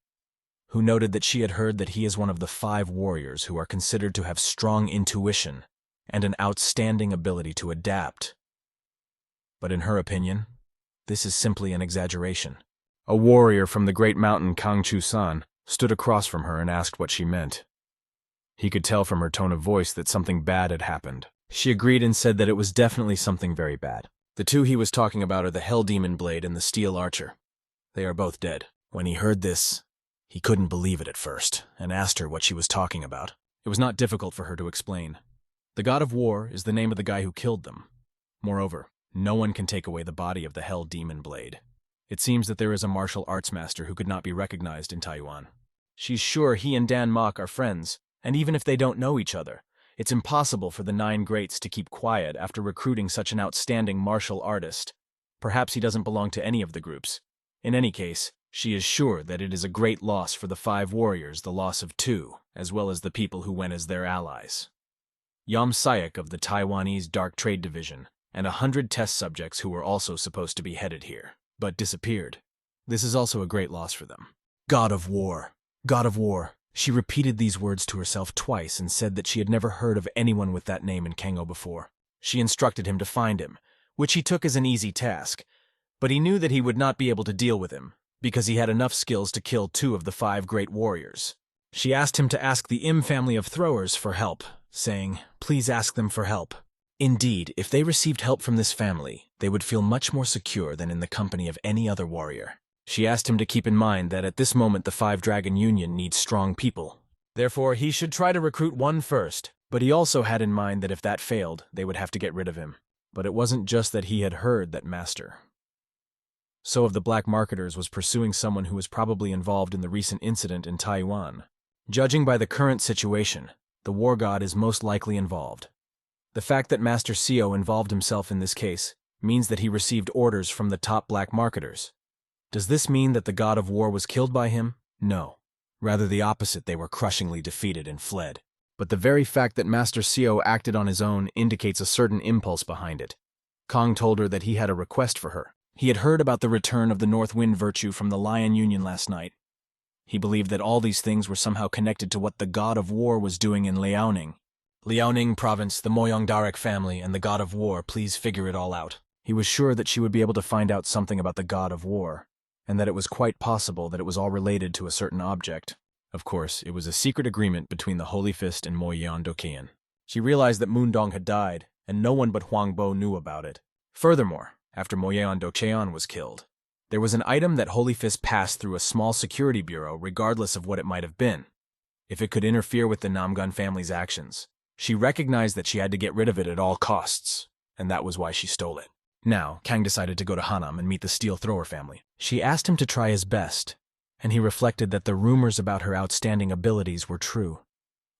who noted that she had heard that he is one of the 5 warriors who are considered to have strong intuition and an outstanding ability to adapt. But in her opinion, this is simply an exaggeration. A warrior from the great mountain Kangchu-san stood across from her and asked what she meant. He could tell from her tone of voice that something bad had happened. She agreed and said that it was definitely something very bad. The 2 he was talking about are the Hell Demon Blade and the Steel Archer. They are both dead. When he heard this, he couldn't believe it at first, and asked her what she was talking about. It was not difficult for her to explain. The God of War is the name of the guy who killed them. Moreover, no one can take away the body of the Hell Demon Blade. It seems that there is a martial arts master who could not be recognized in Taiwan. She's sure he and Dan Mok are friends, and even if they don't know each other, it's impossible for the 9 greats to keep quiet after recruiting such an outstanding martial artist. Perhaps he doesn't belong to any of the groups. In any case, she is sure that it is a great loss for the 5 warriors, the loss of 2, as well as the people who went as their allies. Yam Sayak of the Taiwanese Dark Trade Division, and 100 test subjects who were also supposed to be headed here, but disappeared. This is also a great loss for them. God of War. God of War. She repeated these words to herself twice and said that she had never heard of anyone with that name in Kengo before. She instructed him to find him, which he took as an easy task, but he knew that he would not be able to deal with him, because he had enough skills to kill 2 of the 5 great warriors. She asked him to ask the Im family of throwers for help, saying, "Please ask them for help." Indeed, if they received help from this family, they would feel much more secure than in the company of any other warrior. She asked him to keep in mind that at this moment the 5-Dragon Union needs strong people. Therefore, he should try to recruit one first, but he also had in mind that if that failed, they would have to get rid of him. But it wasn't just that he had heard that Master So of the black marketers was pursuing someone who was probably involved in the recent incident in Taiwan. Judging by the current situation, the war god is most likely involved. The fact that Master Seo involved himself in this case means that he received orders from the top black marketers. Does this mean that the god of war was killed by him? No. Rather the opposite, they were crushingly defeated and fled. But the very fact that Master Seo acted on his own indicates a certain impulse behind it. Kong told her that he had a request for her. He had heard about the return of the North Wind virtue from the Lion Union last night. He believed that all these things were somehow connected to what the god of war was doing in Liaoning. Liaoning province, the Moyongdarek family, and the god of war, please figure it all out. He was sure that she would be able to find out something about the god of war, and that it was quite possible that it was all related to a certain object. Of course, it was a secret agreement between the Holy Fist and Moyan Dokean. She realized that Moondong had died, and no one but Huang Bo knew about it. Furthermore, after Moyan Dokean was killed, there was an item that Holy Fist passed through a small security bureau regardless of what it might have been. If it could interfere with the Namgun family's actions, she recognized that she had to get rid of it at all costs, and that was why she stole it. Now, Kang decided to go to Hanam and meet the Steel Thrower family. She asked him to try his best, and he reflected that the rumors about her outstanding abilities were true.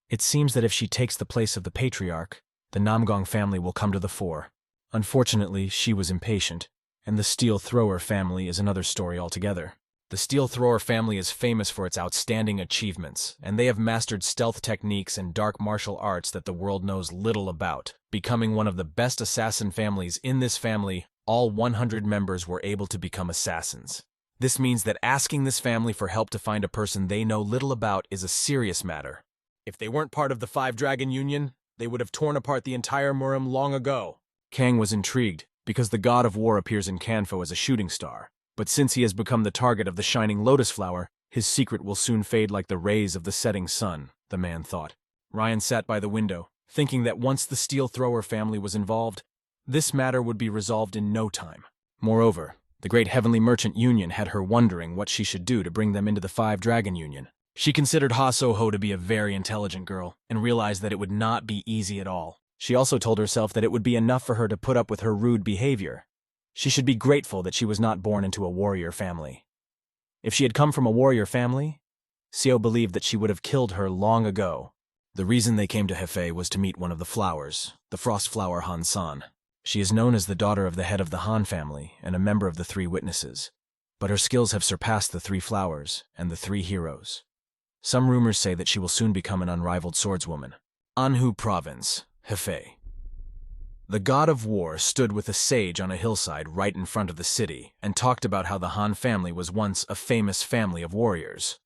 It seems that if she takes the place of the patriarch, the Namgong family will come to the fore. Unfortunately, she was impatient, and the Steel Thrower family is another story altogether. The Steel Thrower family is famous for its outstanding achievements, and they have mastered stealth techniques and dark martial arts that the world knows little about, becoming one of the best assassin families. In this family, all 100 members were able to become assassins. This means that asking this family for help to find a person they know little about is a serious matter. If they weren't part of the 5-Dragon Union, they would have torn apart the entire Murim long ago. Kang was intrigued, because the god of war appears in Kanfo as a shooting star, but since he has become the target of the shining lotus flower, his secret will soon fade like the rays of the setting sun, the man thought. Ryan sat by the window, thinking that once the Steel Thrower family was involved, this matter would be resolved in no time. Moreover, the Great Heavenly Merchant Union had her wondering what she should do to bring them into the 5-Dragon Union. She considered Ha Soho to be a very intelligent girl, and realized that it would not be easy at all. She also told herself that it would be enough for her to put up with her rude behavior. She should be grateful that she was not born into a warrior family. If she had come from a warrior family, Seo believed that she would have killed her long ago. The reason they came to Hefei was to meet one of the flowers, the frost flower Han San. She is known as the daughter of the head of the Han family and a member of the 3 witnesses, but her skills have surpassed the 3 flowers and the 3 heroes. Some rumors say that she will soon become an unrivaled swordswoman. Anhu Province, Hefei. The god of war stood with a sage on a hillside right in front of the city and talked about how the Han family was once a famous family of warriors.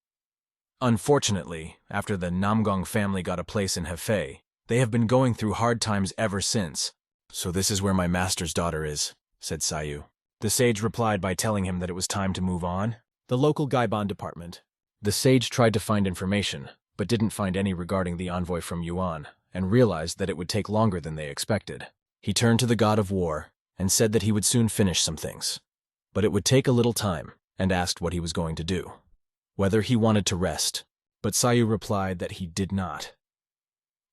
Unfortunately, after the Namgong family got a place in Hefei, they have been going through hard times ever since. So this is where my master's daughter is, said Sayu. The sage replied by telling him that it was time to move on. The local Gaibon department. The sage tried to find information, but didn't find any regarding the envoy from Yuan, and realized that it would take longer than they expected. He turned to the god of war and said that he would soon finish some things, but it would take a little time, and asked what he was going to do. Whether he wanted to rest, but Sayu replied that he did not.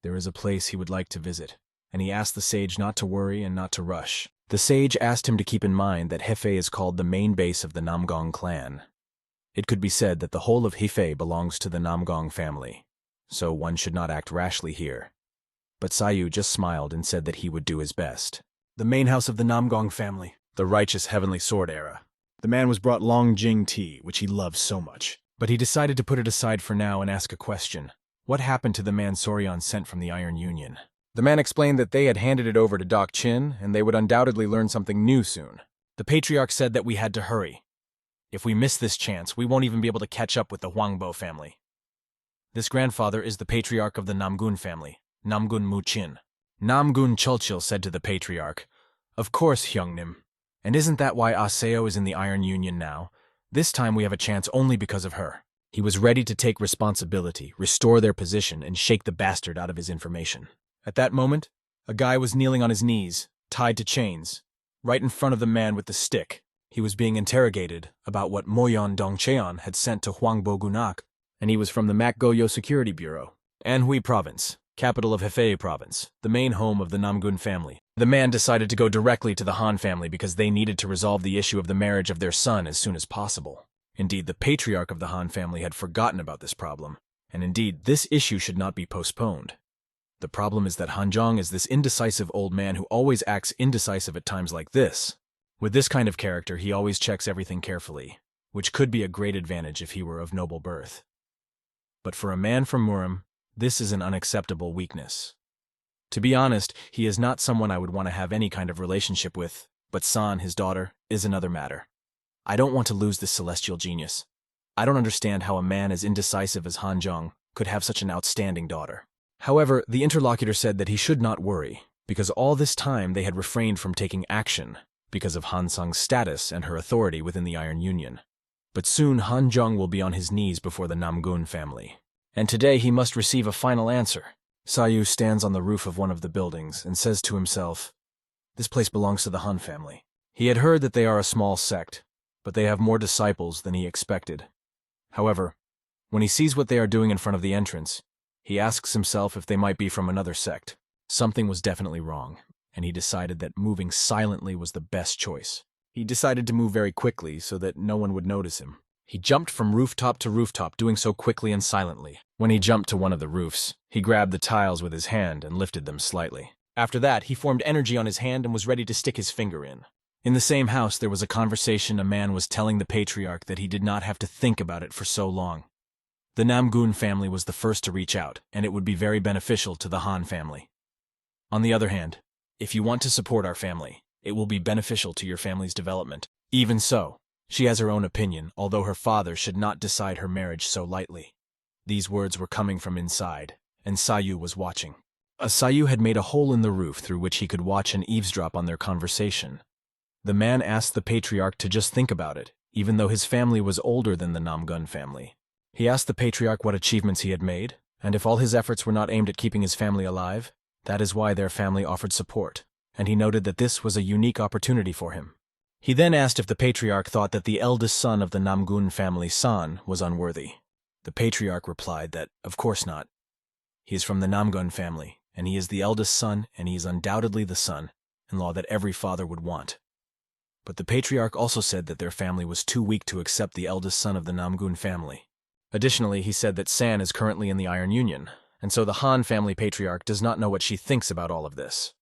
There is a place he would like to visit, and he asked the sage not to worry and not to rush. The sage asked him to keep in mind that Hefei is called the main base of the Namgong clan. It could be said that the whole of Hefei belongs to the Namgong family, so one should not act rashly here. But Sayu just smiled and said that he would do his best. The main house of the Namgong family, the righteous heavenly sword era. The man was brought long jing tea, which he loved so much, but he decided to put it aside for now and ask a question. What happened to the man Soryan sent from the Iron Union? The man explained that they had handed it over to Doc Chin, and they would undoubtedly learn something new soon. The patriarch said that we had to hurry. If we miss this chance, we won't even be able to catch up with the Huangbo family. This grandfather is the patriarch of the Namgun family, Namgun Muchin. Namgun Chulchil said to the patriarch, "Of course, Hyungnim. And isn't that why Aseo is in the Iron Union now? This time we have a chance only because of her." He was ready to take responsibility, restore their position, and shake the bastard out of his information. At that moment, a guy was kneeling on his knees, tied to chains, right in front of the man with the stick. He was being interrogated about what Moyon Dongcheon had sent to Huangbo Gunak, and he was from the Makgoyo Security Bureau, Anhui Province, capital of Hefei Province, the main home of the Namgun family. The man decided to go directly to the Han family because they needed to resolve the issue of the marriage of their son as soon as possible. Indeed, the patriarch of the Han family had forgotten about this problem, and indeed, this issue should not be postponed. The problem is that Hanjong is this indecisive old man who always acts indecisive at times like this. With this kind of character, he always checks everything carefully, which could be a great advantage if he were of noble birth. But for a man from Murim, this is an unacceptable weakness. To be honest, he is not someone I would want to have any kind of relationship with, but San, his daughter, is another matter. I don't want to lose this celestial genius. I don't understand how a man as indecisive as Hanjong could have such an outstanding daughter. However, the interlocutor said that he should not worry, because all this time they had refrained from taking action because of Han Sung's status and her authority within the Iron Union. But soon Hanjong will be on his knees before the Namgun family, and today he must receive a final answer. Sayu stands on the roof of one of the buildings and says to himself, "This place belongs to the Han family." He had heard that they are a small sect, but they have more disciples than he expected. However, when he sees what they are doing in front of the entrance, he asks himself if they might be from another sect. Something was definitely wrong, and he decided that moving silently was the best choice. He decided to move very quickly so that no one would notice him. He jumped from rooftop to rooftop, doing so quickly and silently. When he jumped to one of the roofs, he grabbed the tiles with his hand and lifted them slightly. After that, he formed energy on his hand and was ready to stick his finger in. In the same house, there was a conversation. A man was telling the patriarch that he did not have to think about it for so long. The Namgun family was the first to reach out, and it would be very beneficial to the Han family. On the other hand, if you want to support our family, it will be beneficial to your family's development. Even so, she has her own opinion, although her father should not decide her marriage so lightly. These words were coming from inside, and Sayu was watching. Sayu had made a hole in the roof through which he could watch and eavesdrop on their conversation. The man asked the patriarch to just think about it, even though his family was older than the Namgun family. He asked the patriarch what achievements he had made, and if all his efforts were not aimed at keeping his family alive, that is why their family offered support, and he noted that this was a unique opportunity for him. He then asked if the patriarch thought that the eldest son of the Namgun family, San, was unworthy. The patriarch replied that, of course not. He is from the Namgun family, and he is the eldest son, and he is undoubtedly the son-in-law that every father would want. But the patriarch also said that their family was too weak to accept the eldest son of the Namgun family. Additionally, he said that San is currently in the Iron Union, and so the Han family patriarch does not know what she thinks about all of this.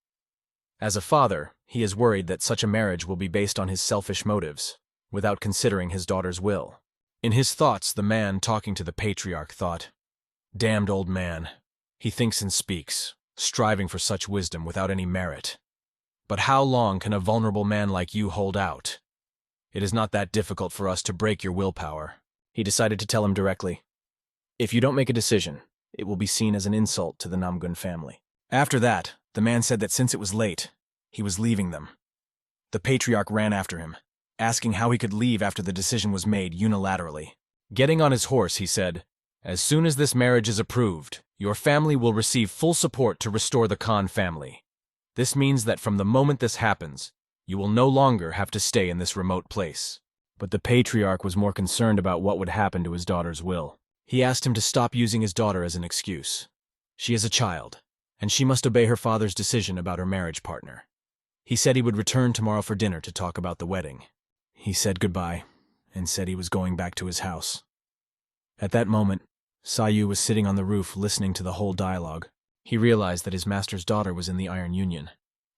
As a father, he is worried that such a marriage will be based on his selfish motives, without considering his daughter's will. In his thoughts, the man talking to the patriarch thought, "Damned old man. He thinks and speaks, striving for such wisdom without any merit. But how long can a vulnerable man like you hold out? It is not that difficult for us to break your willpower." He decided to tell him directly, "If you don't make a decision, it will be seen as an insult to the Namgun family." After that, the man said that since it was late, he was leaving them. The patriarch ran after him, asking how he could leave after the decision was made unilaterally. Getting on his horse, he said, "As soon as this marriage is approved, your family will receive full support to restore the Khan family. This means that from the moment this happens, you will no longer have to stay in this remote place." But the patriarch was more concerned about what would happen to his daughter's will. He asked him to stop using his daughter as an excuse. She is a child, and she must obey her father's decision about her marriage partner. He said he would return tomorrow for dinner to talk about the wedding. He said goodbye, and said he was going back to his house. At that moment, Sayu was sitting on the roof listening to the whole dialogue. He realized that his master's daughter was in the Iron Union,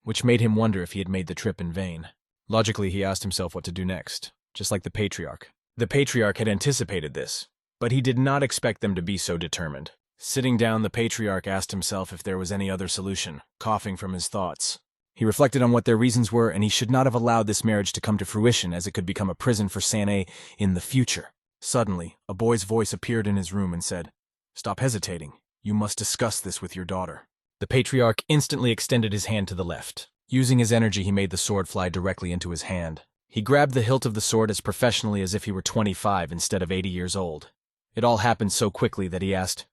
which made him wonder if he had made the trip in vain. Logically, he asked himself what to do next, just like the patriarch. The patriarch had anticipated this, but he did not expect them to be so determined. Sitting down, the patriarch asked himself if there was any other solution, coughing from his thoughts. He reflected on what their reasons were, and he should not have allowed this marriage to come to fruition, as it could become a prison for Sanae in the future. Suddenly, a boy's voice appeared in his room and said, "Stop hesitating. You must discuss this with your daughter." The patriarch instantly extended his hand to the left. Using his energy, he made the sword fly directly into his hand. He grabbed the hilt of the sword as professionally as if he were 25 instead of 80 years old. It all happened so quickly that he asked,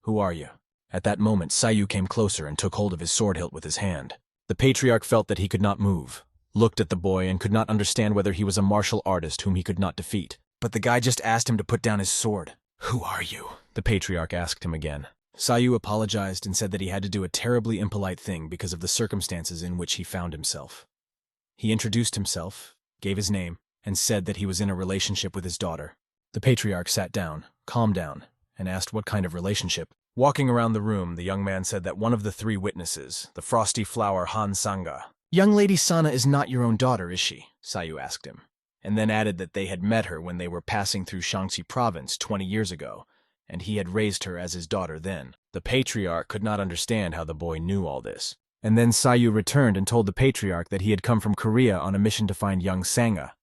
"Who are you?" At that moment, Sayu came closer and took hold of his sword hilt with his hand. The patriarch felt that he could not move, looked at the boy, and could not understand whether he was a martial artist whom he could not defeat. But the guy just asked him to put down his sword. "Who are you?" the patriarch asked him again. Sayu apologized and said that he had to do a terribly impolite thing because of the circumstances in which he found himself. He introduced himself, gave his name, and said that he was in a relationship with his daughter. The patriarch sat down, calmed down, and asked what kind of relationship. Walking around the room, the young man said that one of the three witnesses, the frosty flower Han Sanga. "Young Lady Sana is not your own daughter, is she?" Sayu asked him, and then added that they had met her when they were passing through Shaanxi province 20 years ago, and he had raised her as his daughter then. The patriarch could not understand how the boy knew all this. And then Sayu returned and told the patriarch that he had come from Korea on a mission to find young Sanga,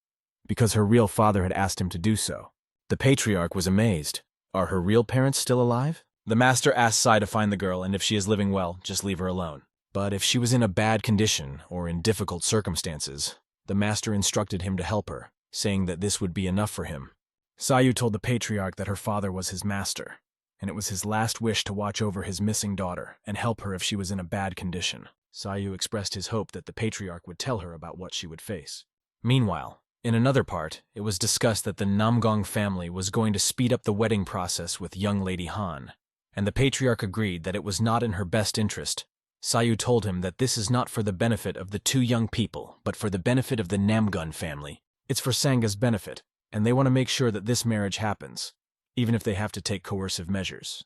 because her real father had asked him to do so. The patriarch was amazed. Are her real parents still alive? The master asked Sai to find the girl, and if she is living well, just leave her alone. But if she was in a bad condition or in difficult circumstances, the master instructed him to help her, saying that this would be enough for him. Sayu told the patriarch that her father was his master, and it was his last wish to watch over his missing daughter and help her if she was in a bad condition. Sayu expressed his hope that the patriarch would tell her about what she would face. Meanwhile, in another part, it was discussed that the Namgong family was going to speed up the wedding process with young Lady Han, and the patriarch agreed that it was not in her best interest. Sayu told him that this is not for the benefit of the two young people, but for the benefit of the Namgun family. It's for Sanga's benefit, and they want to make sure that this marriage happens, even if they have to take coercive measures.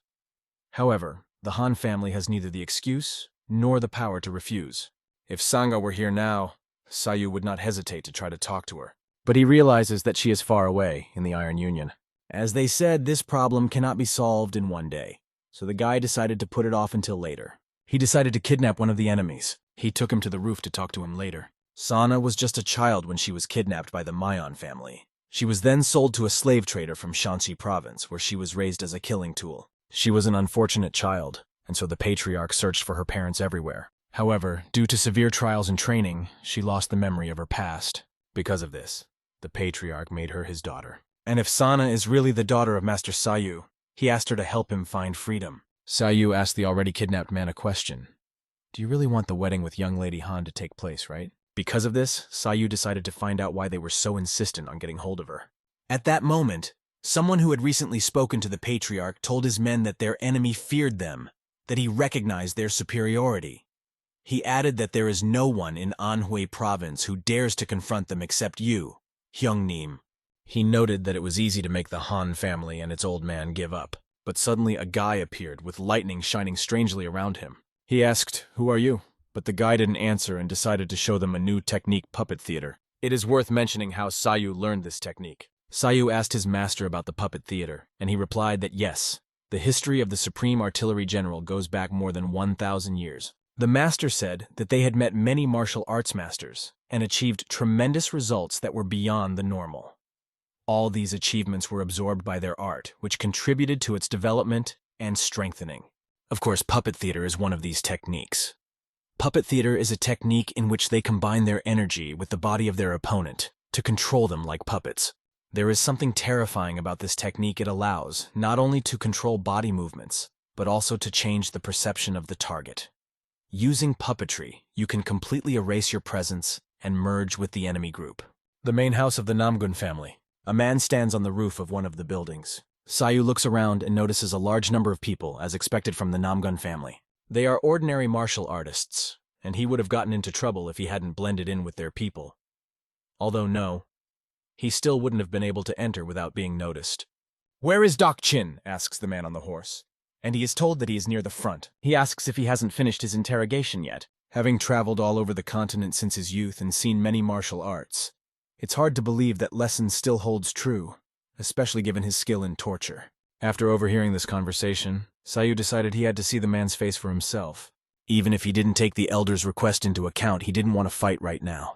However, the Han family has neither the excuse nor the power to refuse. If Sanga were here now, Sayu would not hesitate to try to talk to her. But he realizes that she is far away in the Iron Union. As they said, this problem cannot be solved in one day, so the guy decided to put it off until later. He decided to kidnap one of the enemies. He took him to the roof to talk to him later. Sana was just a child when she was kidnapped by the Mayan family. She was then sold to a slave trader from Shaanxi province, where she was raised as a killing tool. She was an unfortunate child, and so the patriarch searched for her parents everywhere. However, due to severe trials and training, she lost the memory of her past. Because of this, the patriarch made her his daughter. And if Sana is really the daughter of Master Sayu, he asked her to help him find freedom. Sayu asked the already kidnapped man a question. "Do you really want the wedding with young Lady Han to take place, right?" Because of this, Sayu decided to find out why they were so insistent on getting hold of her. At that moment, someone who had recently spoken to the patriarch told his men that their enemy feared them, that he recognized their superiority. He added that there is no one in Anhui province who dares to confront them except you, Hyungnim. He noted that it was easy to make the Han family and its old man give up, but suddenly a guy appeared with lightning shining strangely around him. He asked, "Who are you?" But the guy didn't answer and decided to show them a new technique, puppet theater. It is worth mentioning how Sayu learned this technique. Sayu asked his master about the puppet theater, and he replied that yes, the history of the Supreme Artillery General goes back more than 1,000 years. The master said that they had met many martial arts masters and achieved tremendous results that were beyond the normal. All these achievements were absorbed by their art, which contributed to its development and strengthening. Of course, puppet theater is one of these techniques. Puppet theater is a technique in which they combine their energy with the body of their opponent to control them like puppets. There is something terrifying about this technique. It allows not only to control body movements, but also to change the perception of the target. Using puppetry, you can completely erase your presence and merge with the enemy group. The main house of the Namgun family. A man stands on the roof of one of the buildings. Sayu looks around and notices a large number of people, as expected from the Namgun family. They are ordinary martial artists, and he would have gotten into trouble if he hadn't blended in with their people. Although no, he still wouldn't have been able to enter without being noticed. "Where is Doc Chin?" asks the man on the horse, and he is told that he is near the front. He asks if he hasn't finished his interrogation yet. Having traveled all over the continent since his youth and seen many martial arts, it's hard to believe that lesson still holds true, especially given his skill in torture. After overhearing this conversation, Sayu decided he had to see the man's face for himself. Even if he didn't take the elder's request into account, he didn't want to fight right now.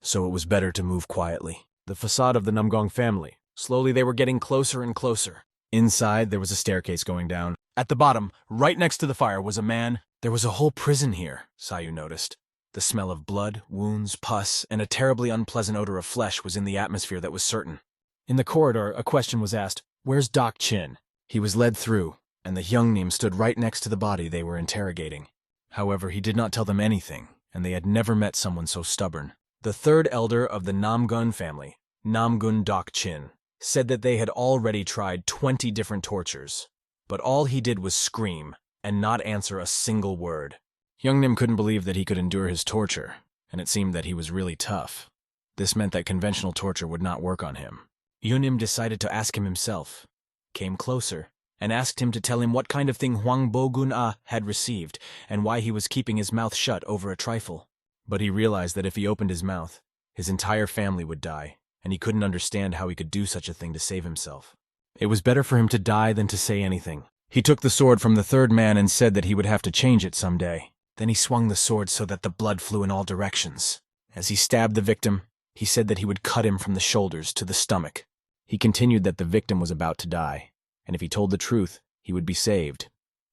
So it was better to move quietly. The facade of the Namgong family. Slowly they were getting closer and closer. Inside, there was a staircase going down. At the bottom, right next to the fire, was a man. There was a whole prison here, Sayu noticed. The smell of blood, wounds, pus, and a terribly unpleasant odor of flesh was in the atmosphere that was certain. In the corridor, a question was asked, "Where's Doc Chin?" He was led through, and the Hyungnim stood right next to the body they were interrogating. However, he did not tell them anything, and they had never met someone so stubborn. The third elder of the Namgun family, Namgun Doc Chin, said that they had already tried 20 different tortures, but all he did was scream and not answer a single word. Hyungnim couldn't believe that he could endure his torture, and it seemed that he was really tough. This meant that conventional torture would not work on him. Hyungnim decided to ask him himself, came closer, and asked him to tell him what kind of thing Hwang Bo-gun-ah had received and why he was keeping his mouth shut over a trifle. But he realized that if he opened his mouth, his entire family would die, and he couldn't understand how he could do such a thing to save himself. It was better for him to die than to say anything. He took the sword from the third man and said that he would have to change it someday. Then he swung the sword so that the blood flew in all directions. As he stabbed the victim, he said that he would cut him from the shoulders to the stomach. He continued that the victim was about to die, and if he told the truth, he would be saved.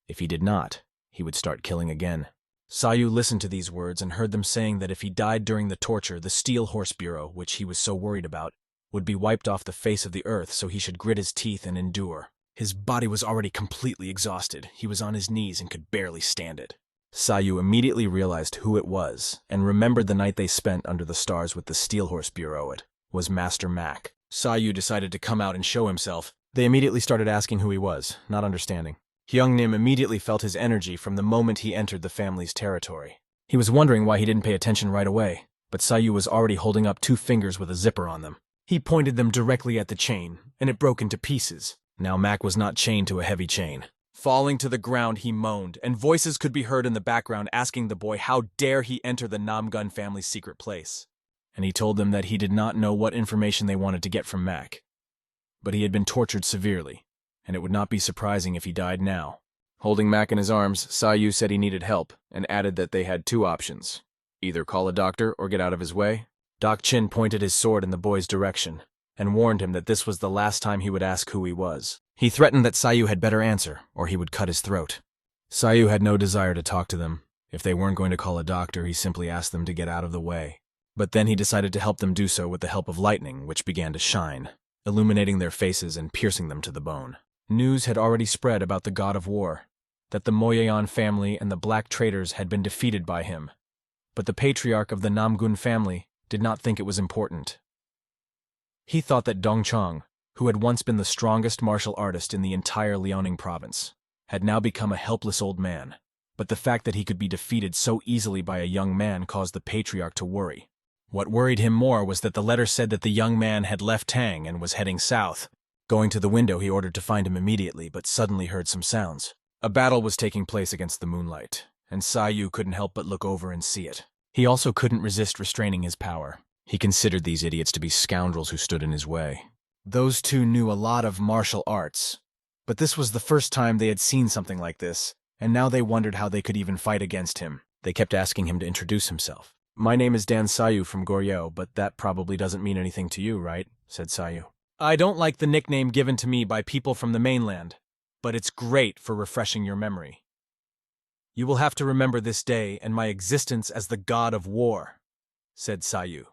If he did not, he would start killing again. Sayu listened to these words and heard them saying that if he died during the torture, the Steel Horse Bureau, which he was so worried about, would be wiped off the face of the earth, so he should grit his teeth and endure. His body was already completely exhausted. He was on his knees and could barely stand it. Sayu immediately realized who it was and remembered the night they spent under the stars with the Steel Horse Bureau. It was Master Mac. Sayu decided to come out and show himself. They immediately started asking who he was, not understanding. Hyungnim immediately felt his energy from the moment he entered the family's territory. He was wondering why he didn't pay attention right away, but Sayu was already holding up 2 fingers with a zipper on them. He pointed them directly at the chain, and it broke into pieces. Now Mac was not chained to a heavy chain. Falling to the ground, he moaned, and voices could be heard in the background asking the boy how dare he enter the Namgun family's secret place. And he told them that he did not know what information they wanted to get from Mac. But he had been tortured severely, and it would not be surprising if he died now. Holding Mac in his arms, Sayu said he needed help, and added that they had 2 options. Either call a doctor or get out of his way. Doc Chin pointed his sword in the boy's direction, and warned him that this was the last time he would ask who he was. He threatened that Sayu had better answer, or he would cut his throat. Sayu had no desire to talk to them. If they weren't going to call a doctor, he simply asked them to get out of the way. But then he decided to help them do so with the help of lightning, which began to shine, illuminating their faces and piercing them to the bone. News had already spread about the god of war, that the Moyeon family and the black traders had been defeated by him. But the patriarch of the Namgun family did not think it was important. He thought that Dongchang, who had once been the strongest martial artist in the entire Liaoning province, had now become a helpless old man. But the fact that he could be defeated so easily by a young man caused the patriarch to worry. What worried him more was that the letter said that the young man had left Tang and was heading south. Going to the window, he ordered to find him immediately, but suddenly heard some sounds. A battle was taking place against the moonlight, and Sayu couldn't help but look over and see it. He also couldn't resist restraining his power. He considered these idiots to be scoundrels who stood in his way. Those 2 knew a lot of martial arts, but this was the first time they had seen something like this, and now they wondered how they could even fight against him. They kept asking him to introduce himself. "My name is Dan Sayu from Goryeo, but that probably doesn't mean anything to you, right?" said Sayu. "I don't like the nickname given to me by people from the mainland, but it's great for refreshing your memory. You will have to remember this day and my existence as the god of war," said Sayu.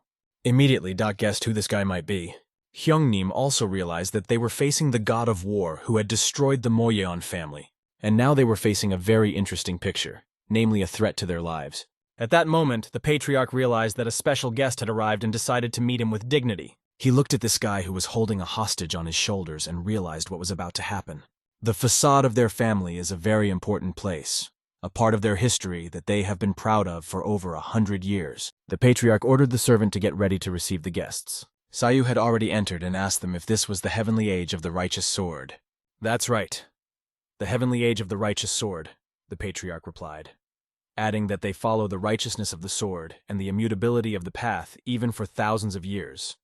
Immediately, Doc guessed who this guy might be. Hyungnim also realized that they were facing the god of war who had destroyed the Moyeon family, and now they were facing a very interesting picture, namely a threat to their lives. At that moment, the patriarch realized that a special guest had arrived and decided to meet him with dignity. He looked at this guy who was holding a hostage on his shoulders and realized what was about to happen. The facade of their family is a very important place, a part of their history that they have been proud of for over 100 years. The patriarch ordered the servant to get ready to receive the guests. Sayu had already entered and asked them if this was the heavenly age of the righteous sword. "That's right. The heavenly age of the righteous sword," the patriarch replied, adding that they follow the righteousness of the sword and the immutability of the path even for thousands of years.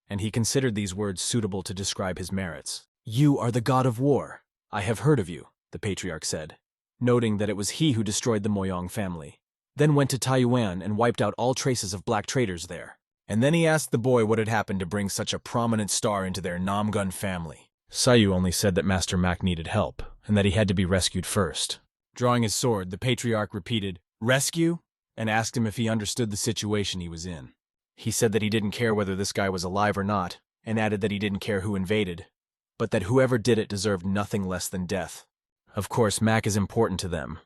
And he considered these words suitable to describe his merits. "You are the god of war," I have heard of you, the patriarch said, noting that it was he who destroyed the Moyong family, then went to Taiwan and wiped out all traces of black traders there. And then he asked the boy what had happened to bring such a prominent star into their Namgun family. Sayu only said that Master Mac needed help, and that he had to be rescued first. Drawing his sword, the patriarch repeated, "Rescue?" and asked him if he understood the situation he was in. He said that he didn't care whether this guy was alive or not, and added that he didn't care who invaded, but that whoever did it deserved nothing less than death. Of course, Mac is important to them,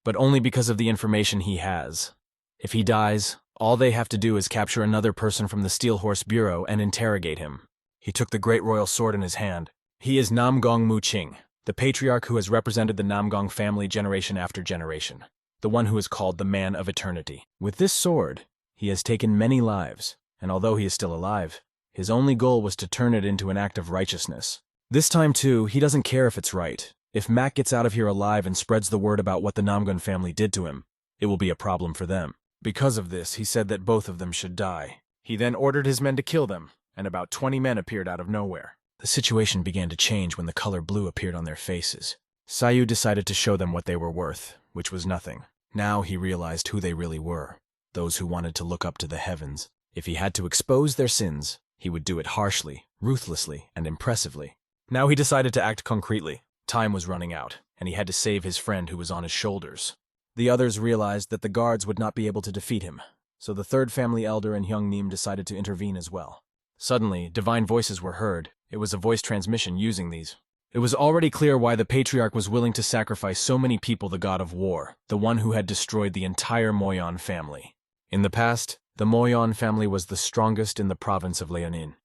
but only because of the information he has. If he dies, all they have to do is capture another person from the Steel Horse Bureau and interrogate him. He took the great royal sword in his hand. He is Namgong Muqing, the patriarch who has represented the Namgong family generation after generation, the one who is called the Man of Eternity. With this sword, he has taken many lives, and although he is still alive, his only goal was to turn it into an act of righteousness. This time, too, he doesn't care if it's right. If Mac gets out of here alive and spreads the word about what the Namgun family did to him, it will be a problem for them. Because of this, he said that both of them should die. He then ordered his men to kill them, and about 20 men appeared out of nowhere. The situation began to change when the color blue appeared on their faces. Sayu decided to show them what they were worth, which was nothing. Now he realized who they really were, those who wanted to look up to the heavens. If he had to expose their sins, he would do it harshly, ruthlessly, and impressively. Now he decided to act concretely. Time was running out, and he had to save his friend who was on his shoulders. The others realized that the guards would not be able to defeat him, so the third family elder and Hyungnim decided to intervene as well. Suddenly, divine voices were heard. It was a voice transmission using these. It was already clear why the patriarch was willing to sacrifice so many people, the god of war, the one who had destroyed the entire Moyon family. In the past, the Moyon family was the strongest in the province of Liaonin,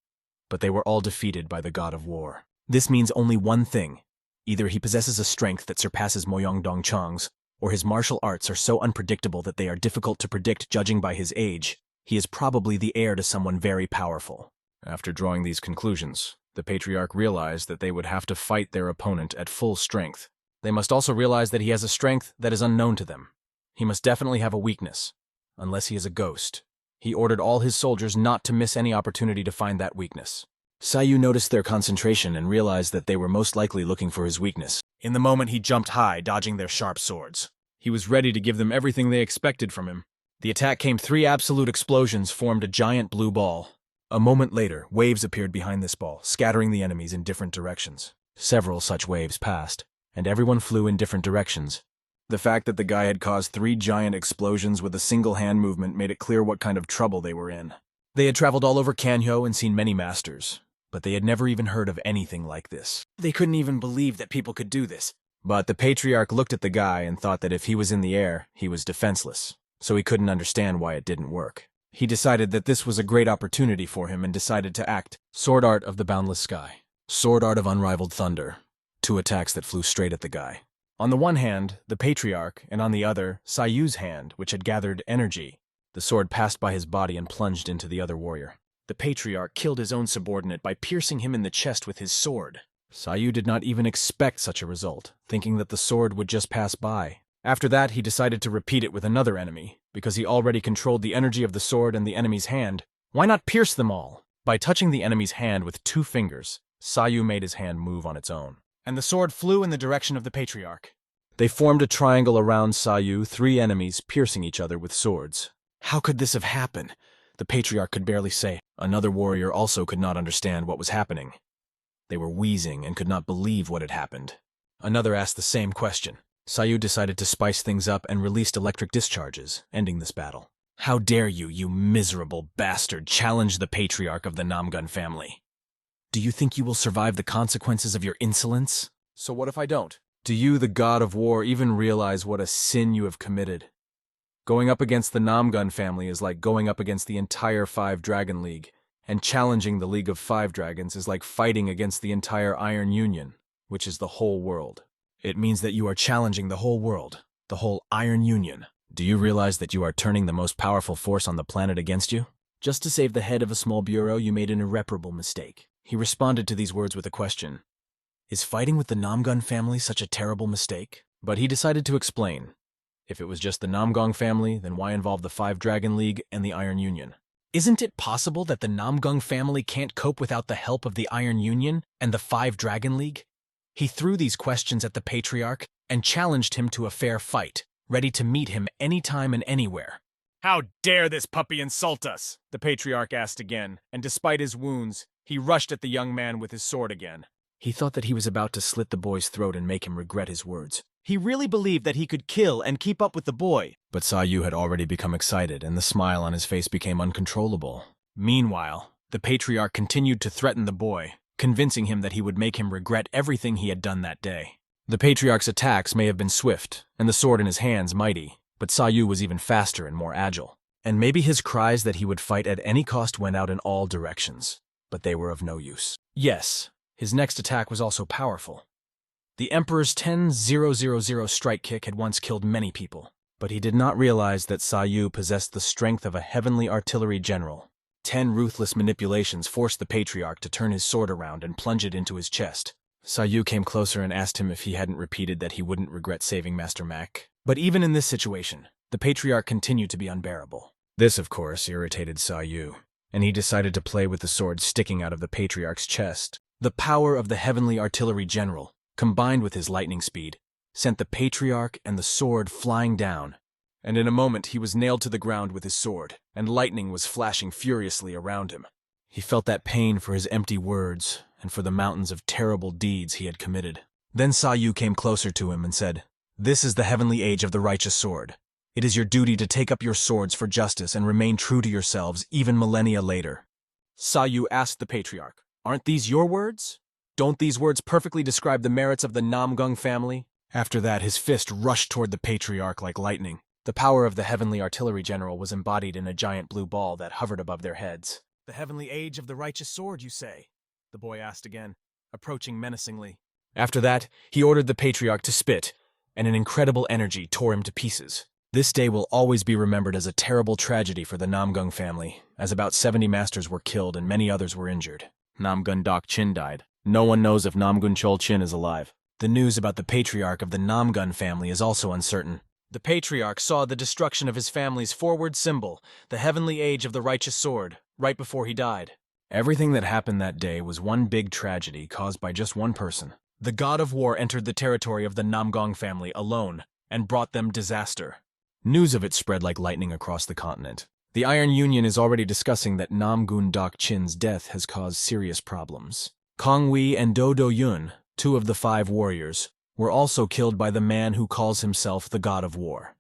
but they were all defeated by the god of war. This means only one thing. Either he possesses a strength that surpasses Moyong Dongchang's, or his martial arts are so unpredictable that they are difficult to predict judging by his age. He is probably the heir to someone very powerful. After drawing these conclusions, the patriarch realized that they would have to fight their opponent at full strength. They must also realize that he has a strength that is unknown to them. He must definitely have a weakness, unless he is a ghost. He ordered all his soldiers not to miss any opportunity to find that weakness. Sayu noticed their concentration and realized that they were most likely looking for his weakness. In the moment, he jumped high, dodging their sharp swords. He was ready to give them everything they expected from him. The attack came. 3 absolute explosions formed a giant blue ball. A moment later, waves appeared behind this ball, scattering the enemies in different directions. Several such waves passed, and everyone flew in different directions. The fact that the guy had caused 3 giant explosions with a single hand movement made it clear what kind of trouble they were in. They had traveled all over Kanhyo and seen many masters, but they had never even heard of anything like this. They couldn't even believe that people could do this. But the patriarch looked at the guy and thought that if he was in the air, he was defenseless, so he couldn't understand why it didn't work. He decided that this was a great opportunity for him and decided to act. Sword Art of the Boundless Sky. Sword Art of Unrivaled Thunder. 2 attacks that flew straight at the guy. On the one hand, the patriarch, and on the other, Sayu's hand, which had gathered energy. The sword passed by his body and plunged into the other warrior. The patriarch killed his own subordinate by piercing him in the chest with his sword. Sayu did not even expect such a result, thinking that the sword would just pass by. After that, he decided to repeat it with another enemy, because he already controlled the energy of the sword and the enemy's hand. Why not pierce them all? By touching the enemy's hand with 2 fingers, Sayu made his hand move on its own, and the sword flew in the direction of the patriarch. They formed a triangle around Sayu, 3 enemies piercing each other with swords. How could this have happened? The patriarch could barely say. Another warrior also could not understand what was happening. They were wheezing and could not believe what had happened. Another asked the same question. Sayu decided to spice things up and released electric discharges, ending this battle. How dare you, you miserable bastard, challenge the patriarch of the Namgun family? Do you think you will survive the consequences of your insolence? So what if I don't? Do you, the god of war, even realize what a sin you have committed? Going up against the Namgun family is like going up against the entire 5 Dragon League, and challenging the League of 5 Dragons is like fighting against the entire Iron Union, which is the whole world. It means that you are challenging the whole world, the whole Iron Union. Do you realize that you are turning the most powerful force on the planet against you? Just to save the head of a small bureau, you made an irreparable mistake. He responded to these words with a question. Is fighting with the Namgun family such a terrible mistake? But he decided to explain. If it was just the Namgong family, then why involve the 5 Dragon League and the Iron Union? Isn't it possible that the Namgung family can't cope without the help of the Iron Union and the 5 Dragon League? He threw these questions at the patriarch and challenged him to a fair fight, ready to meet him anytime and anywhere. "How dare this puppy insult us?" the patriarch asked again, and despite his wounds, he rushed at the young man with his sword again. He thought that he was about to slit the boy's throat and make him regret his words. He really believed that he could kill and keep up with the boy. But Sayu had already become excited, and the smile on his face became uncontrollable. Meanwhile, the patriarch continued to threaten the boy, convincing him that he would make him regret everything he had done that day. The patriarch's attacks may have been swift, and the sword in his hands mighty, but Sayu was even faster and more agile. And maybe his cries that he would fight at any cost went out in all directions, but they were of no use. Yes, his next attack was also powerful. The Emperor's 10,000 strike kick had once killed many people, but he did not realize that Sayu possessed the strength of a heavenly artillery general. 10 ruthless manipulations forced the patriarch to turn his sword around and plunge it into his chest. Sayu came closer and asked him if he hadn't repeated that he wouldn't regret saving Master Mac. But even in this situation, the patriarch continued to be unbearable. This, of course, irritated Sayu, and he decided to play with the sword sticking out of the patriarch's chest. The power of the heavenly artillery general, combined with his lightning speed, sent the patriarch and the sword flying down, and in a moment he was nailed to the ground with his sword, and lightning was flashing furiously around him. He felt that pain for his empty words and for the mountains of terrible deeds he had committed. Then Sayu came closer to him and said, "This is the heavenly age of the righteous sword. It is your duty to take up your swords for justice and remain true to yourselves even millennia later." Sayu asked the patriarch, "Aren't these your words? Don't these words perfectly describe the merits of the Namgung family?" After that, his fist rushed toward the patriarch like lightning. The power of the heavenly artillery general was embodied in a giant blue ball that hovered above their heads. "The heavenly age of the righteous sword, you say?" the boy asked again, approaching menacingly. After that, he ordered the patriarch to spit, and an incredible energy tore him to pieces. This day will always be remembered as a terrible tragedy for the Namgung family, as about 70 masters were killed and many others were injured. Namgun Dok Chin died. No one knows if Namgun Chol Chin is alive. The news about the patriarch of the Namgun family is also uncertain. The patriarch saw the destruction of his family's forward symbol, the heavenly age of the righteous sword, right before he died. Everything that happened that day was one big tragedy caused by just one person. The god of war entered the territory of the Namgung family alone and brought them disaster. News of it spread like lightning across the continent. The Iron Union is already discussing that Namgun Dok Chin's death has caused serious problems. Kong Wei and Do Do Yun, 2 of the 5 warriors, were also killed by the man who calls himself the God of War.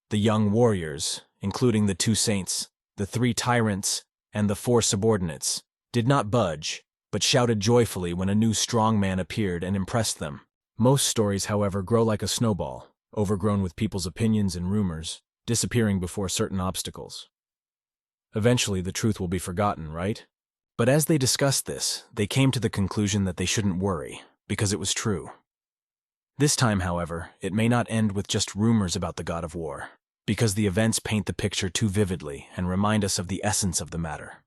The young warriors, including the 2 saints, the 3 tyrants, and the 4 subordinates, did not budge, but shouted joyfully when a new strong man appeared and impressed them. Most stories, however, grow like a snowball, overgrown with people's opinions and rumors, disappearing before certain obstacles. Eventually, the truth will be forgotten, right? But as they discussed this, they came to the conclusion that they shouldn't worry, because it was true. This time, however, it may not end with just rumors about the God of War, because the events paint the picture too vividly and remind us of the essence of the matter.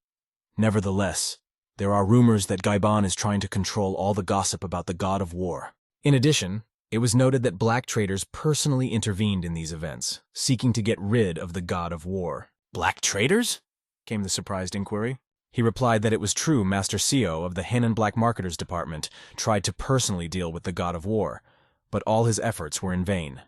Nevertheless, there are rumors that Gaiban is trying to control all the gossip about the God of War. In addition, it was noted that black traders personally intervened in these events, seeking to get rid of the God of War. "Black traders?" came the surprised inquiry. He replied that it was true Master Seo of the Henan Black Marketers Department tried to personally deal with the God of War, but all his efforts were in vain.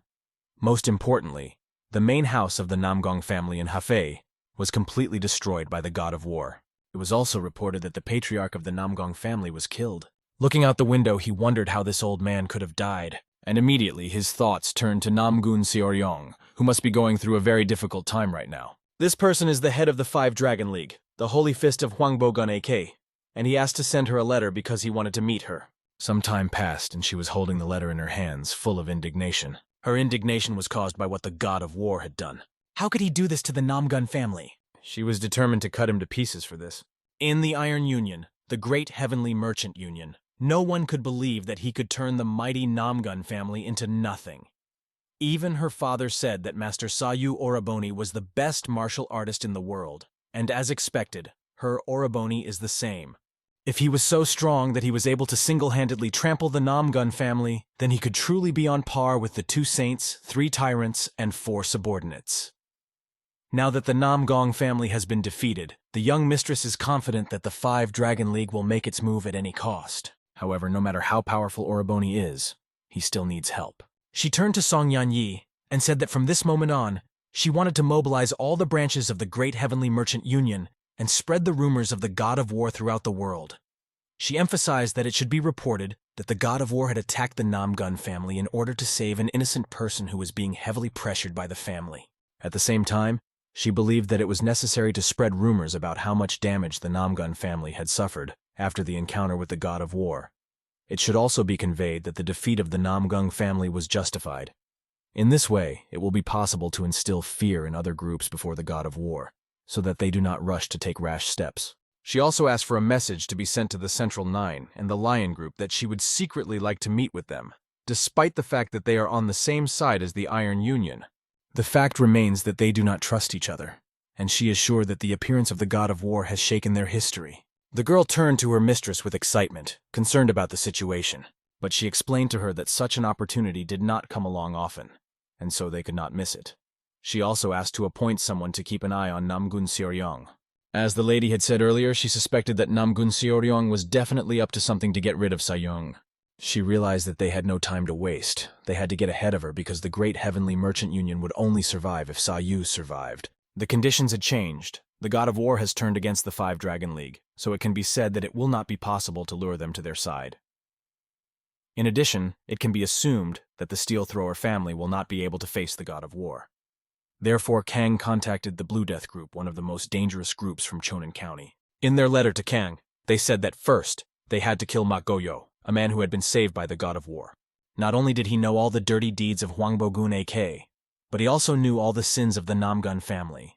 Most importantly, the main house of the Namgong family in Hefei was completely destroyed by the God of War. It was also reported that the patriarch of the Namgong family was killed. Looking out the window, he wondered how this old man could have died, and immediately his thoughts turned to Namgun Seoryong, who must be going through a very difficult time right now. This person is the head of the 5 Dragon League, the Holy Fist of Huangbogun AK, and he asked to send her a letter because he wanted to meet her. Some time passed, and she was holding the letter in her hands, full of indignation. Her indignation was caused by what the God of War had done. How could he do this to the Namgun family? She was determined to cut him to pieces for this. In the Iron Union, the great heavenly merchant union, no one could believe that he could turn the mighty Namgun family into nothing. Even her father said that Master Sayu Oraboni was the best martial artist in the world, and as expected, her Oraboni is the same. If he was so strong that he was able to single-handedly trample the Namgun family, then he could truly be on par with the 2 saints, 3 tyrants, and 4 subordinates. Now that the Namgong family has been defeated, the young mistress is confident that the 5 Dragon League will make its move at any cost. However, no matter how powerful Oroboni is, he still needs help. She turned to Song Yanyi and said that from this moment on, she wanted to mobilize all the branches of the Great Heavenly Merchant Union and spread the rumors of the God of War throughout the world. She emphasized that it should be reported that the God of War had attacked the Namgun family in order to save an innocent person who was being heavily pressured by the family. At the same time, she believed that it was necessary to spread rumors about how much damage the Namgun family had suffered after the encounter with the God of War. It should also be conveyed that the defeat of the Namgung family was justified. In this way, it will be possible to instill fear in other groups before the God of War, so that they do not rush to take rash steps. She also asked for a message to be sent to the Central Nine and the Lion Group that she would secretly like to meet with them, despite the fact that they are on the same side as the Iron Union. The fact remains that they do not trust each other, and she is sure that the appearance of the God of War has shaken their history. The girl turned to her mistress with excitement, concerned about the situation, but she explained to her that such an opportunity did not come along often, and so they could not miss it. She also asked to appoint someone to keep an eye on Namgun Seoryong. As the lady had said earlier, she suspected that Namgun Seoryong was definitely up to something to get rid of Sayong. She realized that they had no time to waste. They had to get ahead of her because the Great Heavenly Merchant Union would only survive if Sayu survived. The conditions had changed. The God of War has turned against the Five Dragon League, so it can be said that it will not be possible to lure them to their side. In addition, it can be assumed that the Steel Thrower family will not be able to face the God of War. Therefore, Kang contacted the Blue Death Group, one of the most dangerous groups from Chonin County. In their letter to Kang, they said that first, they had to kill Mak Goyo, a man who had been saved by the God of War. Not only did he know all the dirty deeds of Hwangbo-gun AK, but he also knew all the sins of the Namgun family.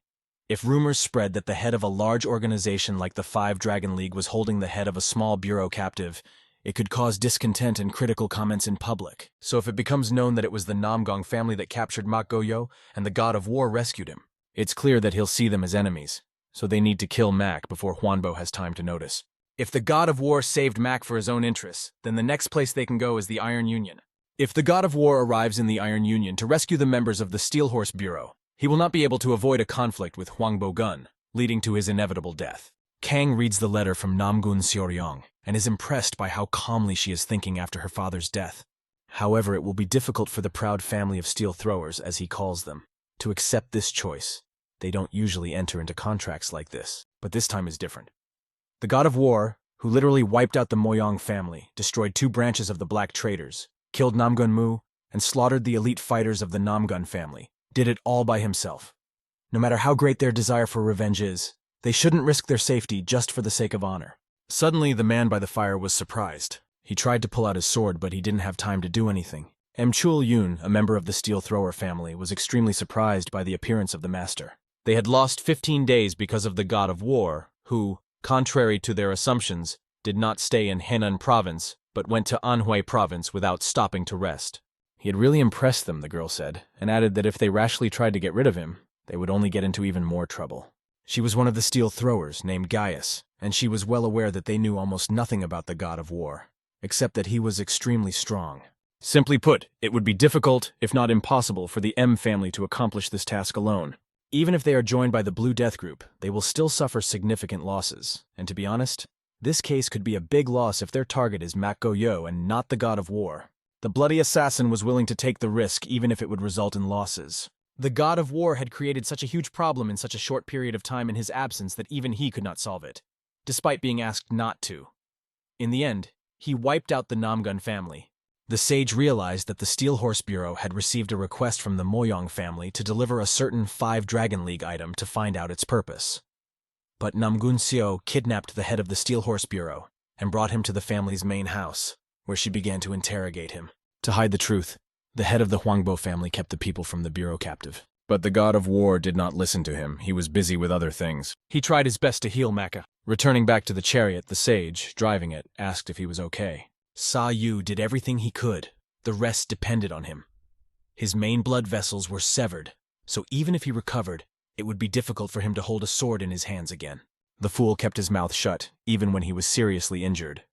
If rumors spread that the head of a large organization like the Five Dragon League was holding the head of a small bureau captive, it could cause discontent and critical comments in public. So if it becomes known that it was the Namgung family that captured Mak Goyo and the God of War rescued him, it's clear that he'll see them as enemies, so they need to kill Mak before Hwanbo has time to notice. If the God of War saved Mak for his own interests, then the next place they can go is the Iron Union. If the God of War arrives in the Iron Union to rescue the members of the Steel Horse Bureau, he will not be able to avoid a conflict with Hwangbo-gun, leading to his inevitable death. Kang reads the letter from Namgun Seoryong and is impressed by how calmly she is thinking after her father's death. However, it will be difficult for the proud family of Steel Throwers, as he calls them, to accept this choice. They don't usually enter into contracts like this, but this time is different. The God of War, who literally wiped out the Moyong family, destroyed 2 branches of the Black Traders, killed Namgun Mu, and slaughtered the elite fighters of the Namgun family, did it all by himself. No matter how great their desire for revenge is, they shouldn't risk their safety just for the sake of honor. Suddenly, the man by the fire was surprised. He tried to pull out his sword, but he didn't have time to do anything. Chul Yun, a member of the Steel Thrower family, was extremely surprised by the appearance of the master. They had lost 15 days because of the God of War, who, contrary to their assumptions, did not stay in Henan province, but went to Anhui province without stopping to rest. He had really impressed them, the girl said, and added that if they rashly tried to get rid of him, they would only get into even more trouble. She was one of the Steel Throwers, named Gaius, and she was well aware that they knew almost nothing about the God of War, except that he was extremely strong. Simply put, it would be difficult, if not impossible, for the M family to accomplish this task alone. Even if they are joined by the Blue Death Group, they will still suffer significant losses, and to be honest, this case could be a big loss if their target is Mak Goyo and not the God of War. The bloody assassin was willing to take the risk even if it would result in losses. The God of War had created such a huge problem in such a short period of time in his absence that even he could not solve it, despite being asked not to. In the end, he wiped out the Namgun family. The sage realized that the Steel Horse Bureau had received a request from the Moyong family to deliver a certain 5 Dragon League item to find out its purpose. But Namgun Seo kidnapped the head of the Steel Horse Bureau and brought him to the family's main house, where she began to interrogate him. To hide the truth, the head of the Hwangbo family kept the people from the bureau captive. But the God of War did not listen to him. He was busy with other things. He tried his best to heal Maka. Returning back to the chariot, the sage, driving it, asked if he was okay. Sa Yu did everything he could. The rest depended on him. His main blood vessels were severed, so even if he recovered, it would be difficult for him to hold a sword in his hands again. The fool kept his mouth shut, even when he was seriously injured.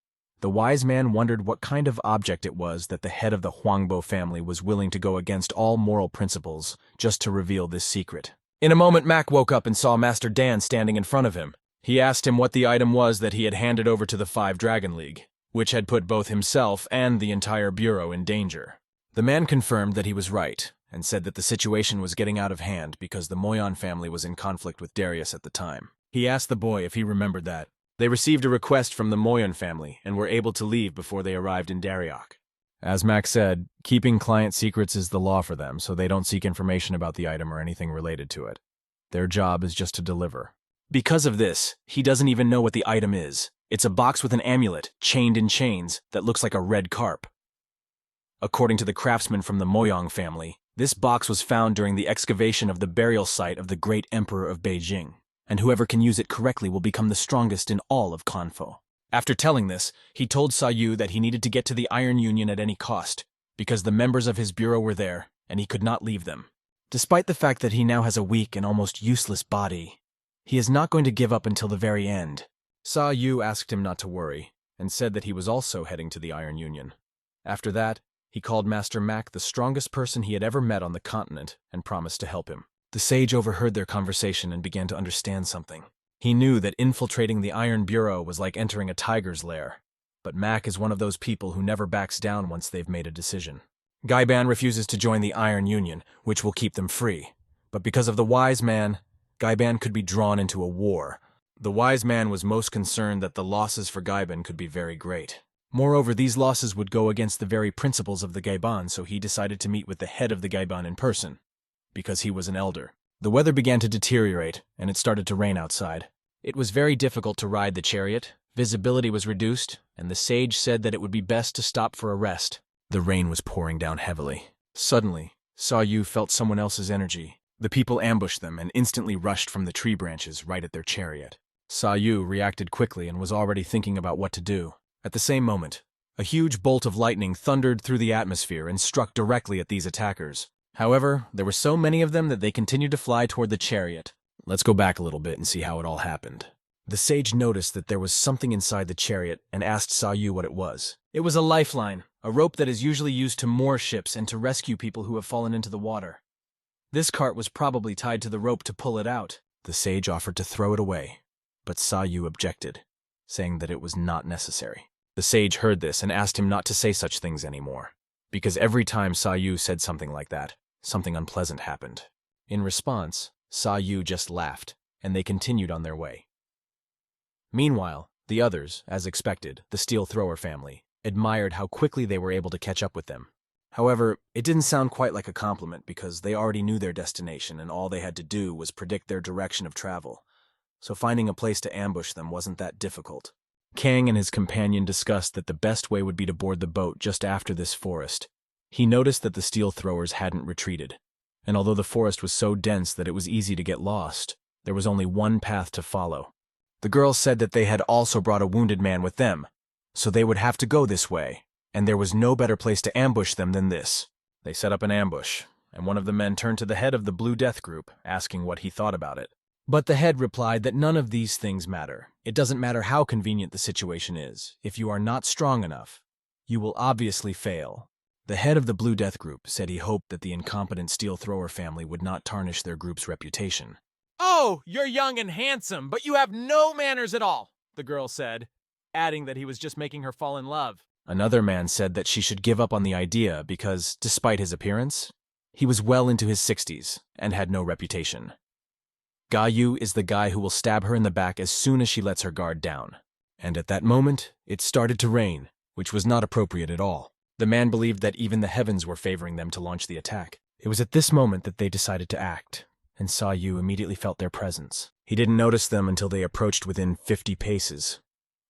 The wise man wondered what kind of object it was that the head of the Hwangbo family was willing to go against all moral principles just to reveal this secret. In a moment, Mak woke up and saw Master Dan standing in front of him. He asked him what the item was that he had handed over to the 5 Dragon League. which had put both himself and the entire bureau in danger. The man confirmed that he was right, and said that the situation was getting out of hand because the Moyon family was in conflict with Darius at the time. He asked the boy if he remembered that. They received a request from the Moyon family and were able to leave before they arrived in Dariok. As Max said, keeping client secrets is the law for them, so they don't seek information about the item or anything related to it. Their job is just to deliver. Because of this, he doesn't even know what the item is. It's a box with an amulet, chained in chains, that looks like a red carp. According to the craftsman from the Moyong family, this box was found during the excavation of the burial site of the great emperor of Beijing, and whoever can use it correctly will become the strongest in all of Confo. After telling this, he told Sayu that he needed to get to the Iron Union at any cost, because the members of his bureau were there, and he could not leave them. Despite the fact that he now has a weak and almost useless body, he is not going to give up until the very end. Sayu asked him not to worry, and said that he was also heading to the Iron Union. After that, he called Master Mac the strongest person he had ever met on the continent and promised to help him. The sage overheard their conversation and began to understand something. He knew that infiltrating the Iron Bureau was like entering a tiger's lair, but Mac is one of those people who never backs down once they've made a decision. Gaiban refuses to join the Iron Union, which will keep them free, but because of the wise man, Gaiban could be drawn into a war. The wise man was most concerned that the losses for Gaiban could be very great. Moreover, these losses would go against the very principles of the Gaiban, so he decided to meet with the head of the Gaiban in person, because he was an elder. The weather began to deteriorate, and it started to rain outside. It was very difficult to ride the chariot, visibility was reduced, and the sage said that it would be best to stop for a rest. The rain was pouring down heavily. Suddenly, Sayu felt someone else's energy. The people ambushed them and instantly rushed from the tree branches right at their chariot. Sayu reacted quickly and was already thinking about what to do. At the same moment, a huge bolt of lightning thundered through the atmosphere and struck directly at these attackers. However, there were so many of them that they continued to fly toward the chariot. Let's go back a little bit and see how it all happened. The sage noticed that there was something inside the chariot and asked Sayu what it was. It was a lifeline, a rope that is usually used to moor ships and to rescue people who have fallen into the water. This cart was probably tied to the rope to pull it out. The sage offered to throw it away, but Sayu objected, saying that it was not necessary. The sage heard this and asked him not to say such things anymore, because every time Sayu said something like that, something unpleasant happened. In response, Sayu just laughed, and they continued on their way. Meanwhile, the others, as expected, the steel thrower family, admired how quickly they were able to catch up with them. However, it didn't sound quite like a compliment because they already knew their destination and all they had to do was predict their direction of travel, so finding a place to ambush them wasn't that difficult. Kang and his companion discussed that the best way would be to board the boat just after this forest. He noticed that the steel throwers hadn't retreated, and although the forest was so dense that it was easy to get lost, there was only one path to follow. The girls said that they had also brought a wounded man with them, so they would have to go this way, and there was no better place to ambush them than this. They set up an ambush, and one of the men turned to the head of the Blue Death group, asking what he thought about it. But the head replied that none of these things matter. It doesn't matter how convenient the situation is. If you are not strong enough, you will obviously fail. The head of the Blue Death group said he hoped that the incompetent steel thrower family would not tarnish their group's reputation. "Oh, you're young and handsome, but you have no manners at all," the girl said, adding that he was just making her fall in love. Another man said that she should give up on the idea because, despite his appearance, he was well into his 60s and had no reputation. Gayu is the guy who will stab her in the back as soon as she lets her guard down. And at that moment, it started to rain, which was not appropriate at all. The man believed that even the heavens were favoring them to launch the attack. It was at this moment that they decided to act, and Sayu immediately felt their presence. He didn't notice them until they approached within 50 paces,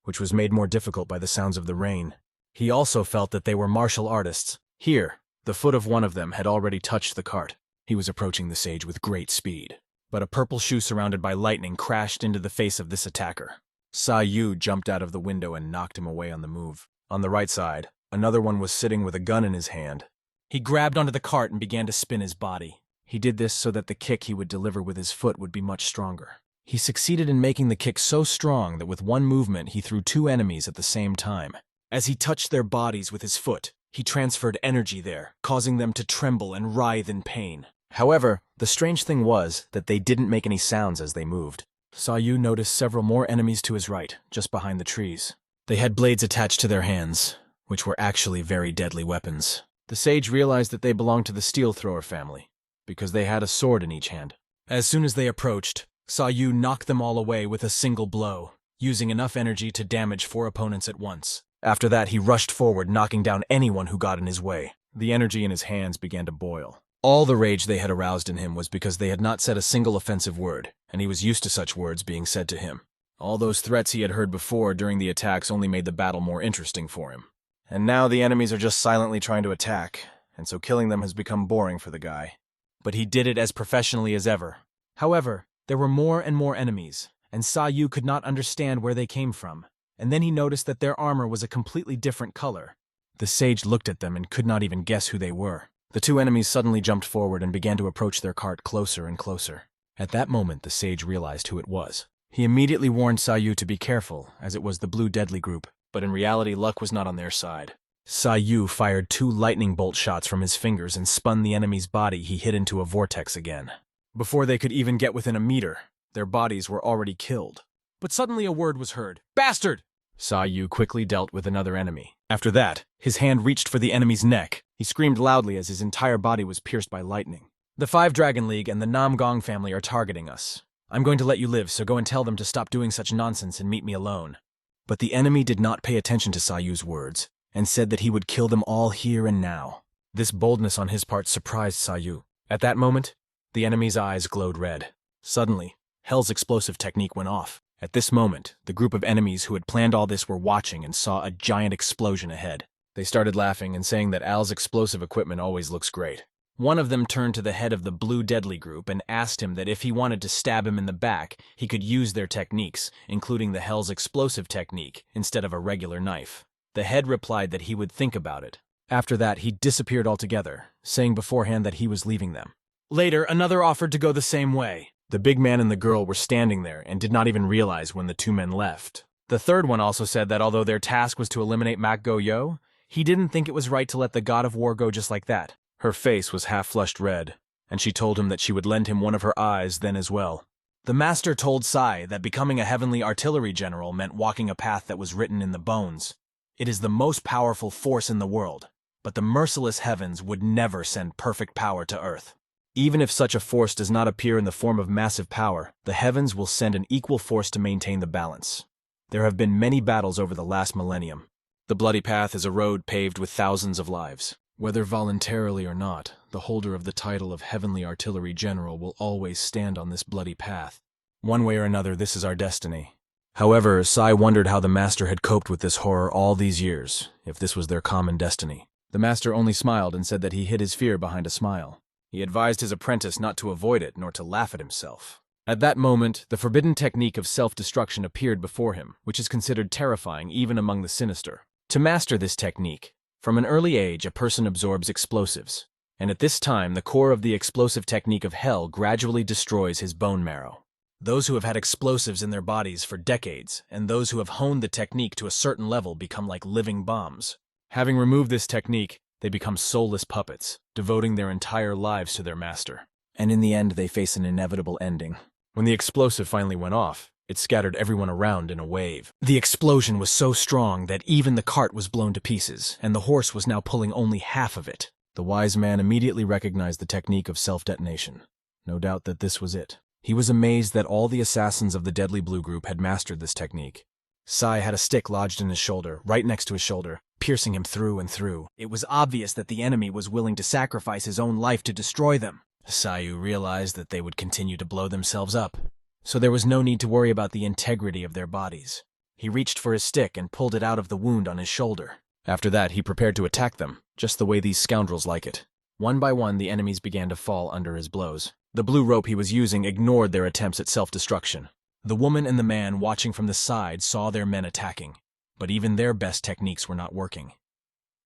which was made more difficult by the sounds of the rain. He also felt that they were martial artists. Here, the foot of one of them had already touched the cart. He was approaching the sage with great speed, but a purple shoe surrounded by lightning crashed into the face of this attacker. Sayu jumped out of the window and knocked him away on the move. On the right side, another one was sitting with a gun in his hand. He grabbed onto the cart and began to spin his body. He did this so that the kick he would deliver with his foot would be much stronger. He succeeded in making the kick so strong that with one movement he threw two enemies at the same time. As he touched their bodies with his foot, he transferred energy there, causing them to tremble and writhe in pain. However, the strange thing was that they didn't make any sounds as they moved. Sayu noticed several more enemies to his right, just behind the trees. They had blades attached to their hands, which were actually very deadly weapons. The sage realized that they belonged to the steel thrower family, because they had a sword in each hand. As soon as they approached, Sayu knocked them all away with a single blow, using enough energy to damage 4 opponents at once. After that, he rushed forward, knocking down anyone who got in his way. The energy in his hands began to boil. All the rage they had aroused in him was because they had not said a single offensive word, and he was used to such words being said to him. All those threats he had heard before during the attacks only made the battle more interesting for him. And now the enemies are just silently trying to attack, and so killing them has become boring for the guy. But he did it as professionally as ever. However, there were more and more enemies, and Sayu could not understand where they came from, and then he noticed that their armor was a completely different color. The sage looked at them and could not even guess who they were. The 2 enemies suddenly jumped forward and began to approach their cart closer and closer. At that moment, the sage realized who it was. He immediately warned Sayu to be careful, as it was the Blue Deadly group, but in reality, luck was not on their side. Sayu fired 2 lightning bolt shots from his fingers and spun the enemy's body he hit into a vortex again. Before they could even get within a meter, their bodies were already killed. But suddenly a word was heard. "Bastard!" Sayu quickly dealt with another enemy. After that, his hand reached for the enemy's neck. He screamed loudly as his entire body was pierced by lightning. "The 5 Dragon League and the Namgong family are targeting us. I'm going to let you live, so go and tell them to stop doing such nonsense and meet me alone." But the enemy did not pay attention to Sayu's words, and said that he would kill them all here and now. This boldness on his part surprised Sayu. At that moment, the enemy's eyes glowed red. Suddenly, Hell's explosive technique went off. At this moment, the group of enemies who had planned all this were watching and saw a giant explosion ahead. They started laughing and saying that Al's explosive equipment always looks great. One of them turned to the head of the Blue Deadly group and asked him that if he wanted to stab him in the back, he could use their techniques, including the Hell's explosive technique, instead of a regular knife. The head replied that he would think about it. After that, he disappeared altogether, saying beforehand that he was leaving them. Later, another offered to go the same way. The big man and the girl were standing there and did not even realize when the 2 men left. The third one also said that although their task was to eliminate Mak Go-yo, he didn't think it was right to let the god of war go just like that. Her face was half-flushed red, and she told him that she would lend him one of her eyes then as well. The master told Sai that becoming a heavenly artillery general meant walking a path that was written in the bones. It is the most powerful force in the world, but the merciless heavens would never send perfect power to Earth. Even if such a force does not appear in the form of massive power, the heavens will send an equal force to maintain the balance. There have been many battles over the last millennium. The bloody path is a road paved with thousands of lives. Whether voluntarily or not, the holder of the title of Heavenly Artillery General will always stand on this bloody path. One way or another, this is our destiny. However, Sai wondered how the Master had coped with this horror all these years, if this was their common destiny. The Master only smiled and said that he hid his fear behind a smile. He advised his apprentice not to avoid it, nor to laugh at himself. At that moment, the forbidden technique of self-destruction appeared before him, which is considered terrifying even among the sinister. To master this technique, from an early age, a person absorbs explosives, and at this time, the core of the explosive technique of Hell gradually destroys his bone marrow. Those who have had explosives in their bodies for decades, and those who have honed the technique to a certain level become like living bombs. Having removed this technique, they become soulless puppets, devoting their entire lives to their master. And in the end, they face an inevitable ending. When the explosive finally went off, it scattered everyone around in a wave. The explosion was so strong that even the cart was blown to pieces, and the horse was now pulling only half of it. The wise man immediately recognized the technique of self-detonation. No doubt that this was it. He was amazed that all the assassins of the Deadly Blue group had mastered this technique. Sai had a stick lodged in his shoulder, right next to his shoulder, piercing him through and through. It was obvious that the enemy was willing to sacrifice his own life to destroy them. Sayu realized that they would continue to blow themselves up, so there was no need to worry about the integrity of their bodies. He reached for his stick and pulled it out of the wound on his shoulder. After that, he prepared to attack them, just the way these scoundrels like it. One by one, the enemies began to fall under his blows. The blue rope he was using ignored their attempts at self-destruction. The woman and the man watching from the side saw their men attacking, but even their best techniques were not working.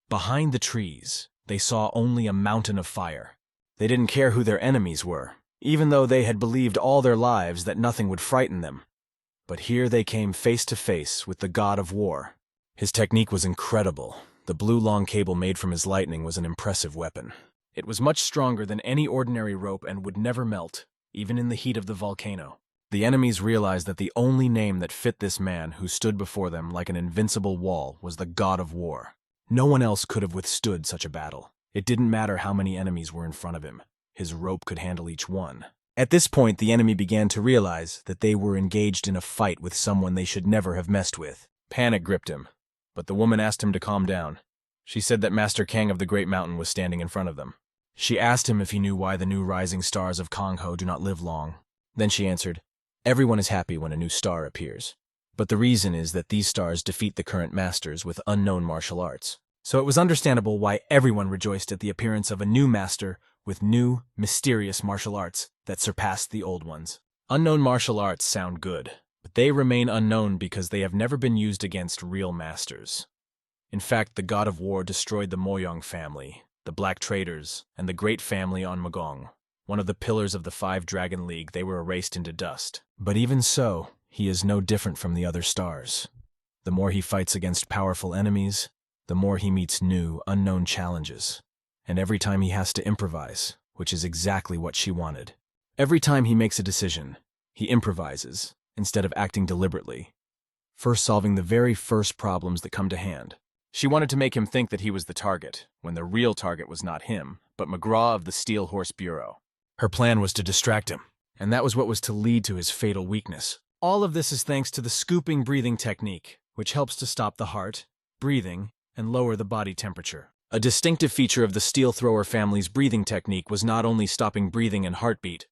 Behind the trees, they saw only a mountain of fire. They didn't care who their enemies were, even though they had believed all their lives that nothing would frighten them. But here they came face to face with the god of war. His technique was incredible. The blue long cable made from his lightning was an impressive weapon. It was much stronger than any ordinary rope and would never melt, even in the heat of the volcano. The enemies realized that the only name that fit this man who stood before them like an invincible wall was the God of War. No one else could have withstood such a battle. It didn't matter how many enemies were in front of him. His rope could handle each one. At this point, the enemy began to realize that they were engaged in a fight with someone they should never have messed with. Panic gripped him, but the woman asked him to calm down. She said that Master Kang of the Great Mountain was standing in front of them. She asked him if he knew why the new rising stars of Kongho do not live long. Then she answered, "Everyone is happy when a new star appears. But the reason is that these stars defeat the current masters with unknown martial arts." So it was understandable why everyone rejoiced at the appearance of a new master with new, mysterious martial arts that surpassed the old ones. Unknown martial arts sound good, but they remain unknown because they have never been used against real masters. In fact, the God of War destroyed the Moyong family, the Black Traders, and the Great Family on Magong. One of the pillars of the Five Dragon League, they were erased into dust. But even so, he is no different from the other stars. The more he fights against powerful enemies, the more he meets new, unknown challenges. And every time he has to improvise, which is exactly what she wanted. Every time he makes a decision, he improvises, instead of acting deliberately. First solving the very first problems that come to hand. She wanted to make him think that he was the target, when the real target was not him, but McGraw of the Steel Horse Bureau. Her plan was to distract him, and that was what was to lead to his fatal weakness. All of this is thanks to the scooping breathing technique, which helps to stop the heart, breathing, and lower the body temperature. A distinctive feature of the Steel Thrower family's breathing technique was not only stopping breathing and heartbeat,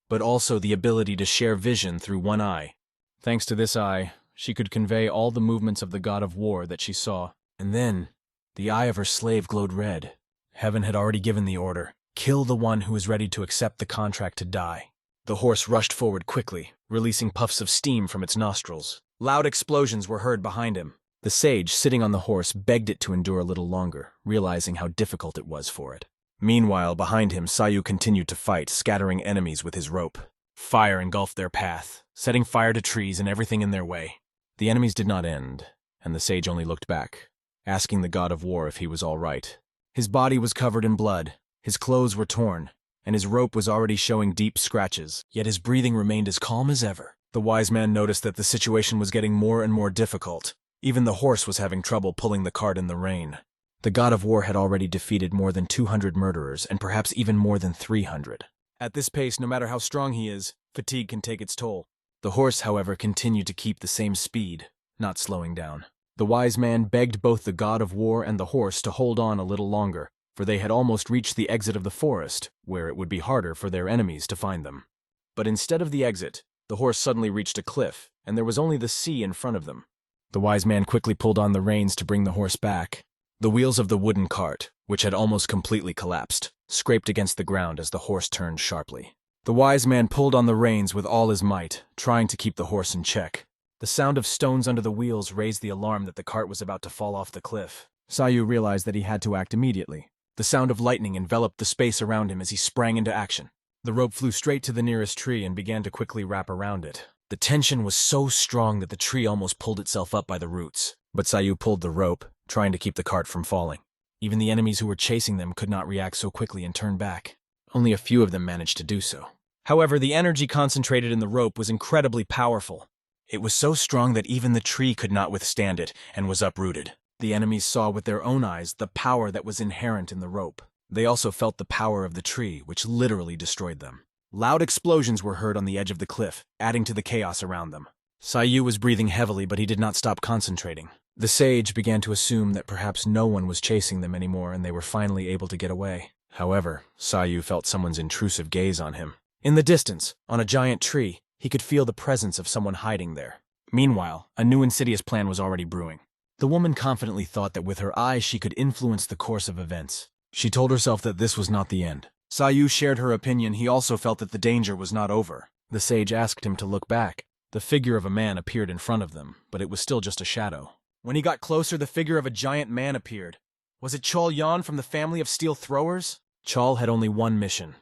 but also the ability to share vision through one eye. Thanks to this eye, she could convey all the movements of the God of War that she saw. And then, the eye of her slave glowed red. Heaven had already given the order. Kill the one who is ready to accept the contract to die. The horse rushed forward quickly, releasing puffs of steam from its nostrils. Loud explosions were heard behind him. The sage, sitting on the horse, begged it to endure a little longer, realizing how difficult it was for it. Meanwhile, behind him, Sayu continued to fight, scattering enemies with his rope. Fire engulfed their path, setting fire to trees and everything in their way. The enemies did not end, and the sage only looked back, asking the God of War if he was all right. His body was covered in blood, his clothes were torn, and his rope was already showing deep scratches, yet his breathing remained as calm as ever. The wise man noticed that the situation was getting more and more difficult. Even the horse was having trouble pulling the cart in the rain. The God of War had already defeated more than 200 murderers, and perhaps even more than 300. At this pace, no matter how strong he is, fatigue can take its toll. The horse, however, continued to keep the same speed, not slowing down. The wise man begged both the God of War and the horse to hold on a little longer, for they had almost reached the exit of the forest, where it would be harder for their enemies to find them. But instead of the exit, the horse suddenly reached a cliff, and there was only the sea in front of them. The wise man quickly pulled on the reins to bring the horse back. The wheels of the wooden cart, which had almost completely collapsed, scraped against the ground as the horse turned sharply. The wise man pulled on the reins with all his might, trying to keep the horse in check. The sound of stones under the wheels raised the alarm that the cart was about to fall off the cliff. Sayu realized that he had to act immediately. The sound of lightning enveloped the space around him as he sprang into action. The rope flew straight to the nearest tree and began to quickly wrap around it. The tension was so strong that the tree almost pulled itself up by the roots. But Sayu pulled the rope, trying to keep the cart from falling. Even the enemies who were chasing them could not react so quickly and turn back. Only a few of them managed to do so. However, the energy concentrated in the rope was incredibly powerful. It was so strong that even the tree could not withstand it and was uprooted. The enemies saw with their own eyes the power that was inherent in the rope. They also felt the power of the tree, which literally destroyed them. Loud explosions were heard on the edge of the cliff, adding to the chaos around them. Sayu was breathing heavily, but he did not stop concentrating. The sage began to assume that perhaps no one was chasing them anymore and they were finally able to get away. However, Sayu felt someone's intrusive gaze on him. In the distance, on a giant tree, he could feel the presence of someone hiding there. Meanwhile, a new insidious plan was already brewing. The woman confidently thought that with her eyes she could influence the course of events. She told herself that this was not the end. Sayu shared her opinion. He also felt that the danger was not over. The sage asked him to look back. The figure of a man appeared in front of them, but it was still just a shadow. When he got closer, the figure of a giant man appeared. Was it Chol Yan from the family of steel throwers? Chol had only one mission: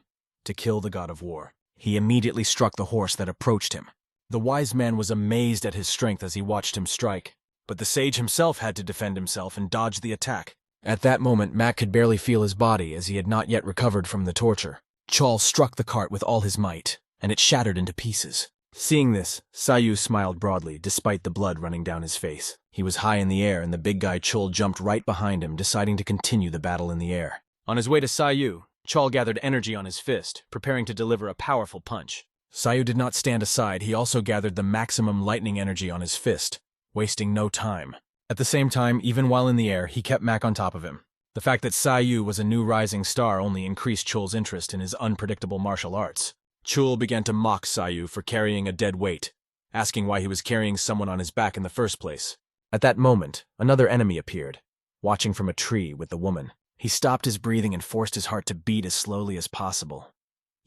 to kill the God of War. He immediately struck the horse that approached him. The wise man was amazed at his strength as he watched him strike, but the sage himself had to defend himself and dodge the attack. At that moment, Mac could barely feel his body as he had not yet recovered from the torture. Chol struck the cart with all his might, and it shattered into pieces. Seeing this, Sayu smiled broadly, despite the blood running down his face. He was high in the air, and the big guy Chul jumped right behind him, deciding to continue the battle in the air. On his way to Sayu, Chul gathered energy on his fist, preparing to deliver a powerful punch. Sayu did not stand aside. He also gathered the maximum lightning energy on his fist, wasting no time. At the same time, even while in the air, he kept Mac on top of him. The fact that Sayu was a new rising star only increased Chul's interest in his unpredictable martial arts. Chul began to mock Sayu for carrying a dead weight, asking why he was carrying someone on his back in the first place. At that moment, another enemy appeared, watching from a tree with the woman. He stopped his breathing and forced his heart to beat as slowly as possible.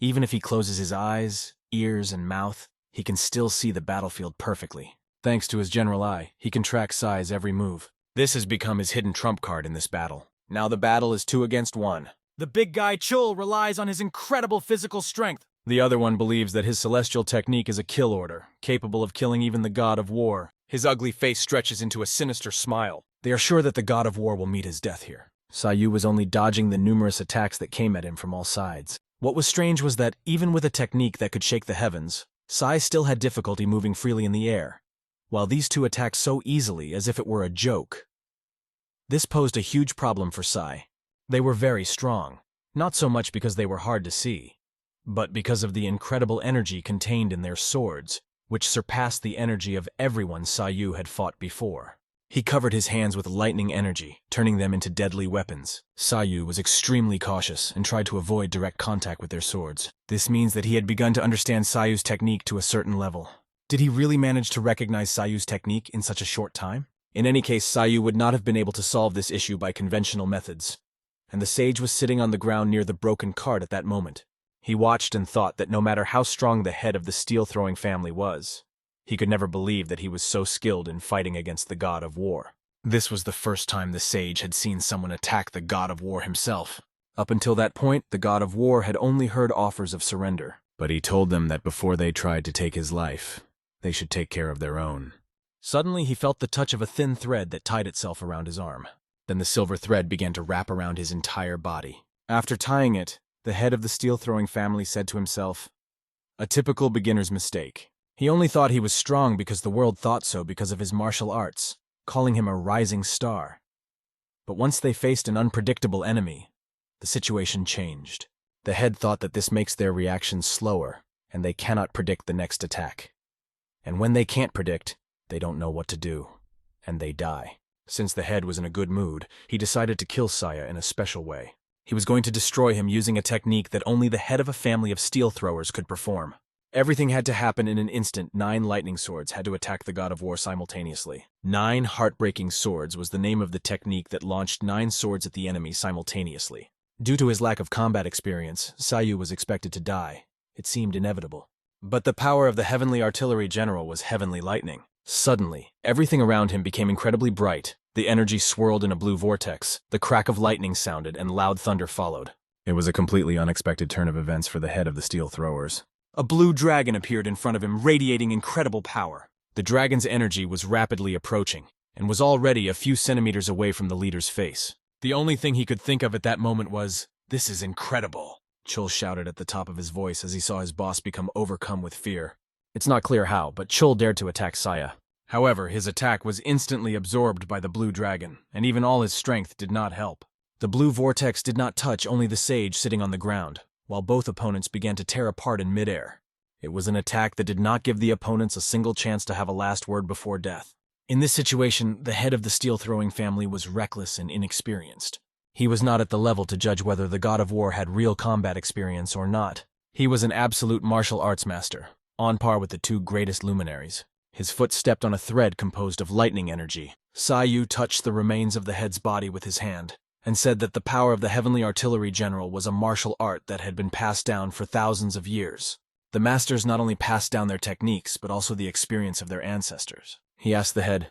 Even if he closes his eyes, ears, and mouth, he can still see the battlefield perfectly. Thanks to his general eye, he can track Sai's every move. This has become his hidden trump card in this battle. Now the battle is 2 against 1. The big guy Chul relies on his incredible physical strength. The other one believes that his celestial technique is a kill order, capable of killing even the god of war. His ugly face stretches into a sinister smile. They are sure that the god of war will meet his death here. Sayu was only dodging the numerous attacks that came at him from all sides. What was strange was that, even with a technique that could shake the heavens, Sai still had difficulty moving freely in the air, while these two attacked so easily as if it were a joke. This posed a huge problem for Sai. They were very strong, not so much because they were hard to see, but because of the incredible energy contained in their swords, which surpassed the energy of everyone Sayu had fought before. He covered his hands with lightning energy, turning them into deadly weapons. Sayu was extremely cautious and tried to avoid direct contact with their swords. This means that he had begun to understand Sayu's technique to a certain level. Did he really manage to recognize Sayu's technique in such a short time? In any case, Sayu would not have been able to solve this issue by conventional methods, and the sage was sitting on the ground near the broken cart at that moment. He watched and thought that no matter how strong the head of the steel-throwing family was, he could never believe that he was so skilled in fighting against the god of war. This was the first time the sage had seen someone attack the god of war himself. Up until that point, the god of war had only heard offers of surrender, but he told them that before they tried to take his life, they should take care of their own. Suddenly, he felt the touch of a thin thread that tied itself around his arm. Then the silver thread began to wrap around his entire body. After tying it, the head of the steel-throwing family said to himself, "A typical beginner's mistake." He only thought he was strong because the world thought so because of his martial arts, calling him a rising star. But once they faced an unpredictable enemy, the situation changed. The head thought that this makes their reactions slower, and they cannot predict the next attack. And when they can't predict, they don't know what to do, and they die. Since the head was in a good mood, he decided to kill Saya in a special way. He was going to destroy him using a technique that only the head of a family of steel throwers could perform. Everything had to happen in an instant. 9 lightning swords had to attack the god of war simultaneously. 9 heartbreaking swords was the name of the technique that launched 9 swords at the enemy simultaneously. Due to his lack of combat experience, Sayu was expected to die. It seemed inevitable. But the power of the heavenly artillery general was heavenly lightning. Suddenly, everything around him became incredibly bright. The energy swirled in a blue vortex, the crack of lightning sounded, and loud thunder followed. It was a completely unexpected turn of events for the head of the steel throwers. A blue dragon appeared in front of him, radiating incredible power. The dragon's energy was rapidly approaching, and was already a few centimeters away from the leader's face. The only thing he could think of at that moment was, "This is incredible," Chul shouted at the top of his voice as he saw his boss become overcome with fear. It's not clear how, but Chul dared to attack Saya. However, his attack was instantly absorbed by the blue dragon, and even all his strength did not help. The blue vortex did not touch only the sage sitting on the ground, while both opponents began to tear apart in midair. It was an attack that did not give the opponents a single chance to have a last word before death. In this situation, the head of the steel-throwing family was reckless and inexperienced. He was not at the level to judge whether the god of war had real combat experience or not. He was an absolute martial arts master, on par with the 2 greatest luminaries. His foot stepped on a thread composed of lightning energy. Sayu touched the remains of the head's body with his hand, and said that the power of the heavenly artillery general was a martial art that had been passed down for thousands of years. The masters not only passed down their techniques, but also the experience of their ancestors. He asked the head,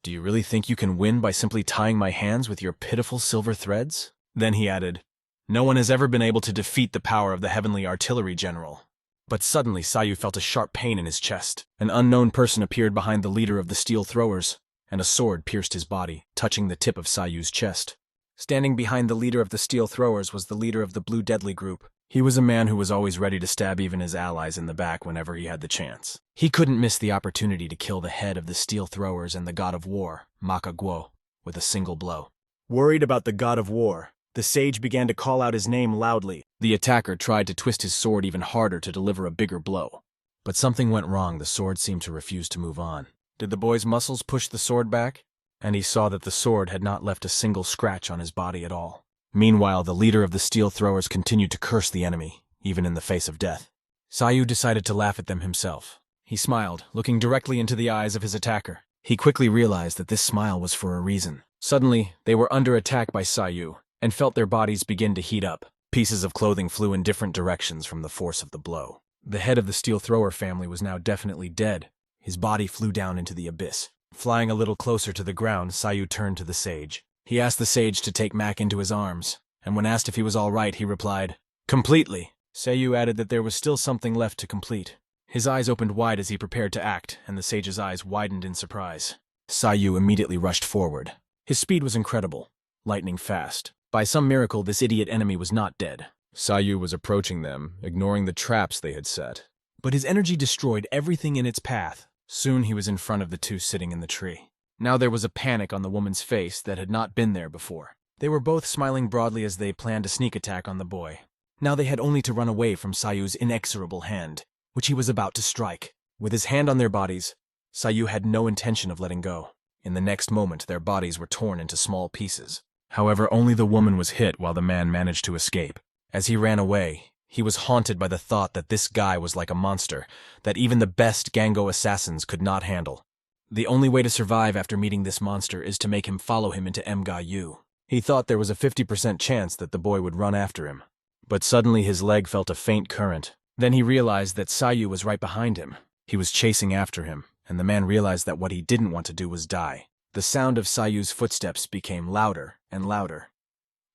"Do you really think you can win by simply tying my hands with your pitiful silver threads?" Then he added, "No one has ever been able to defeat the power of the heavenly artillery general." But suddenly Sayu felt a sharp pain in his chest. An unknown person appeared behind the leader of the steel throwers, and a sword pierced his body, touching the tip of Sayu's chest. Standing behind the leader of the steel throwers was the leader of the Blue Deadly group. He was a man who was always ready to stab even his allies in the back whenever he had the chance. He couldn't miss the opportunity to kill the head of the steel throwers and the god of war, Makaguo, with a single blow. Worried about the god of war, the sage began to call out his name loudly. The attacker tried to twist his sword even harder to deliver a bigger blow. But something went wrong. The sword seemed to refuse to move on. Did the boy's muscles push the sword back? And he saw that the sword had not left a single scratch on his body at all. Meanwhile, the leader of the steel throwers continued to curse the enemy, even in the face of death. Sayu decided to laugh at them himself. He smiled, looking directly into the eyes of his attacker. He quickly realized that this smile was for a reason. Suddenly, they were under attack by Sayu, and felt their bodies begin to heat up. Pieces of clothing flew in different directions from the force of the blow. The head of the steel thrower family was now definitely dead. His body flew down into the abyss. Flying a little closer to the ground, Sayu turned to the sage. He asked the sage to take Mac into his arms, and when asked if he was all right, he replied, "Completely." Sayu added that there was still something left to complete. His eyes opened wide as he prepared to act, and the sage's eyes widened in surprise. Sayu immediately rushed forward. His speed was incredible, lightning fast. By some miracle, this idiot enemy was not dead. Sayu was approaching them, ignoring the traps they had set. But his energy destroyed everything in its path. Soon he was in front of the two sitting in the tree. Now there was a panic on the woman's face that had not been there before. They were both smiling broadly as they planned a sneak attack on the boy. Now they had only to run away from Sayu's inexorable hand, which he was about to strike. With his hand on their bodies, Sayu had no intention of letting go. In the next moment, their bodies were torn into small pieces. However, only the woman was hit while the man managed to escape. As he ran away, he was haunted by the thought that this guy was like a monster, that even the best Gango assassins could not handle. The only way to survive after meeting this monster is to make him follow him into Mga. He thought there was a 50% chance that the boy would run after him. But suddenly his leg felt a faint current. Then he realized that Sayu was right behind him. He was chasing after him, and the man realized that what he didn't want to do was die. The sound of Sayu's footsteps became louder and louder,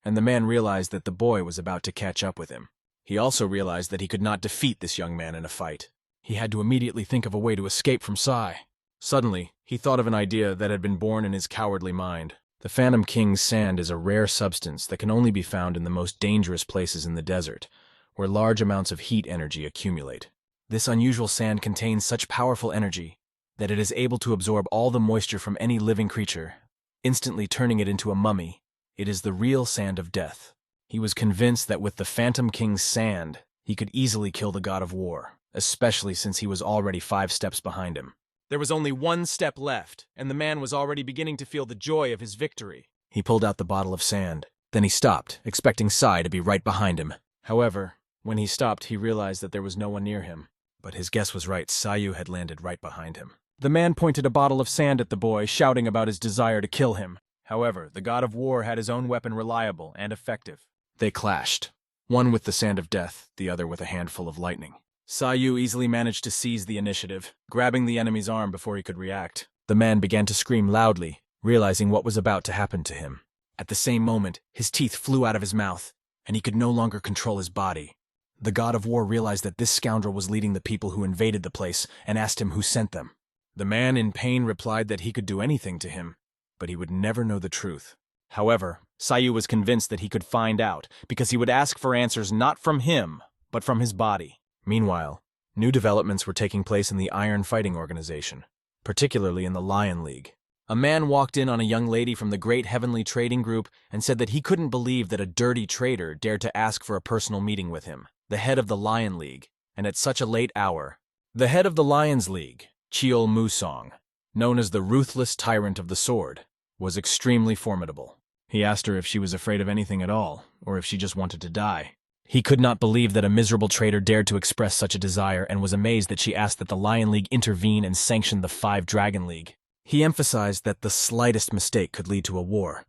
and the man realized that the boy was about to catch up with him. He also realized that he could not defeat this young man in a fight. He had to immediately think of a way to escape from Sai. Suddenly, he thought of an idea that had been born in his cowardly mind. The Phantom King's sand is a rare substance that can only be found in the most dangerous places in the desert, where large amounts of heat energy accumulate. This unusual sand contains such powerful energy that it is able to absorb all the moisture from any living creature, instantly turning it into a mummy. It is the real sand of death. He was convinced that with the Phantom King's sand, he could easily kill the god of war, especially since he was already 5 steps behind him. There was only 1 step left, and the man was already beginning to feel the joy of his victory. He pulled out the bottle of sand. Then he stopped, expecting Sai to be right behind him. However, when he stopped, he realized that there was no one near him. But his guess was right. Sayu had landed right behind him. The man pointed a bottle of sand at the boy, shouting about his desire to kill him. However, the god of war had his own weapon reliable and effective. They clashed, one with the sand of death, the other with a handful of lightning. Sayu easily managed to seize the initiative, grabbing the enemy's arm before he could react. The man began to scream loudly, realizing what was about to happen to him. At the same moment, his teeth flew out of his mouth, and he could no longer control his body. The god of war realized that this scoundrel was leading the people who invaded the place and asked him who sent them. The man in pain replied that he could do anything to him, but he would never know the truth. However, Sayu was convinced that he could find out, because he would ask for answers not from him, but from his body. Meanwhile, new developments were taking place in the Iron Fighting Organization, particularly in the Lion League. A man walked in on a young lady from the Great Heavenly Trading Group and said that he couldn't believe that a dirty trader dared to ask for a personal meeting with him, the head of the Lion League, and at such a late hour. The head of the Lions League, Cheol Musong, known as the ruthless tyrant of the sword, was extremely formidable. He asked her if she was afraid of anything at all, or if she just wanted to die. He could not believe that a miserable trader dared to express such a desire and was amazed that she asked that the Lion League intervene and sanction the 5 Dragon League. He emphasized that the slightest mistake could lead to a war,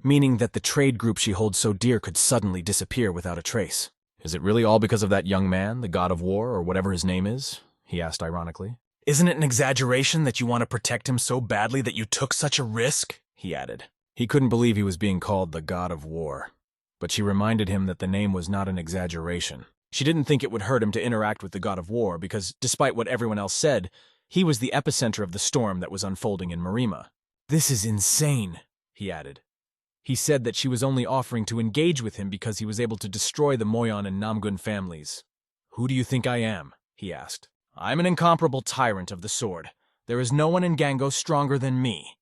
meaning that the trade group she holds so dear could suddenly disappear without a trace. "Is it really all because of that young man, the god of war, or whatever his name is?" he asked ironically. "Isn't it an exaggeration that you want to protect him so badly that you took such a risk?" he added. He couldn't believe he was being called the god of war. But she reminded him that the name was not an exaggeration. She didn't think it would hurt him to interact with the god of war because, despite what everyone else said, he was the epicenter of the storm that was unfolding in Marima. "This is insane," he added. He said that she was only offering to engage with him because he was able to destroy the Moyon and Namgun families. "Who do you think I am?" he asked. "I'm an incomparable tyrant of the sword. There is no one in Gango stronger than me.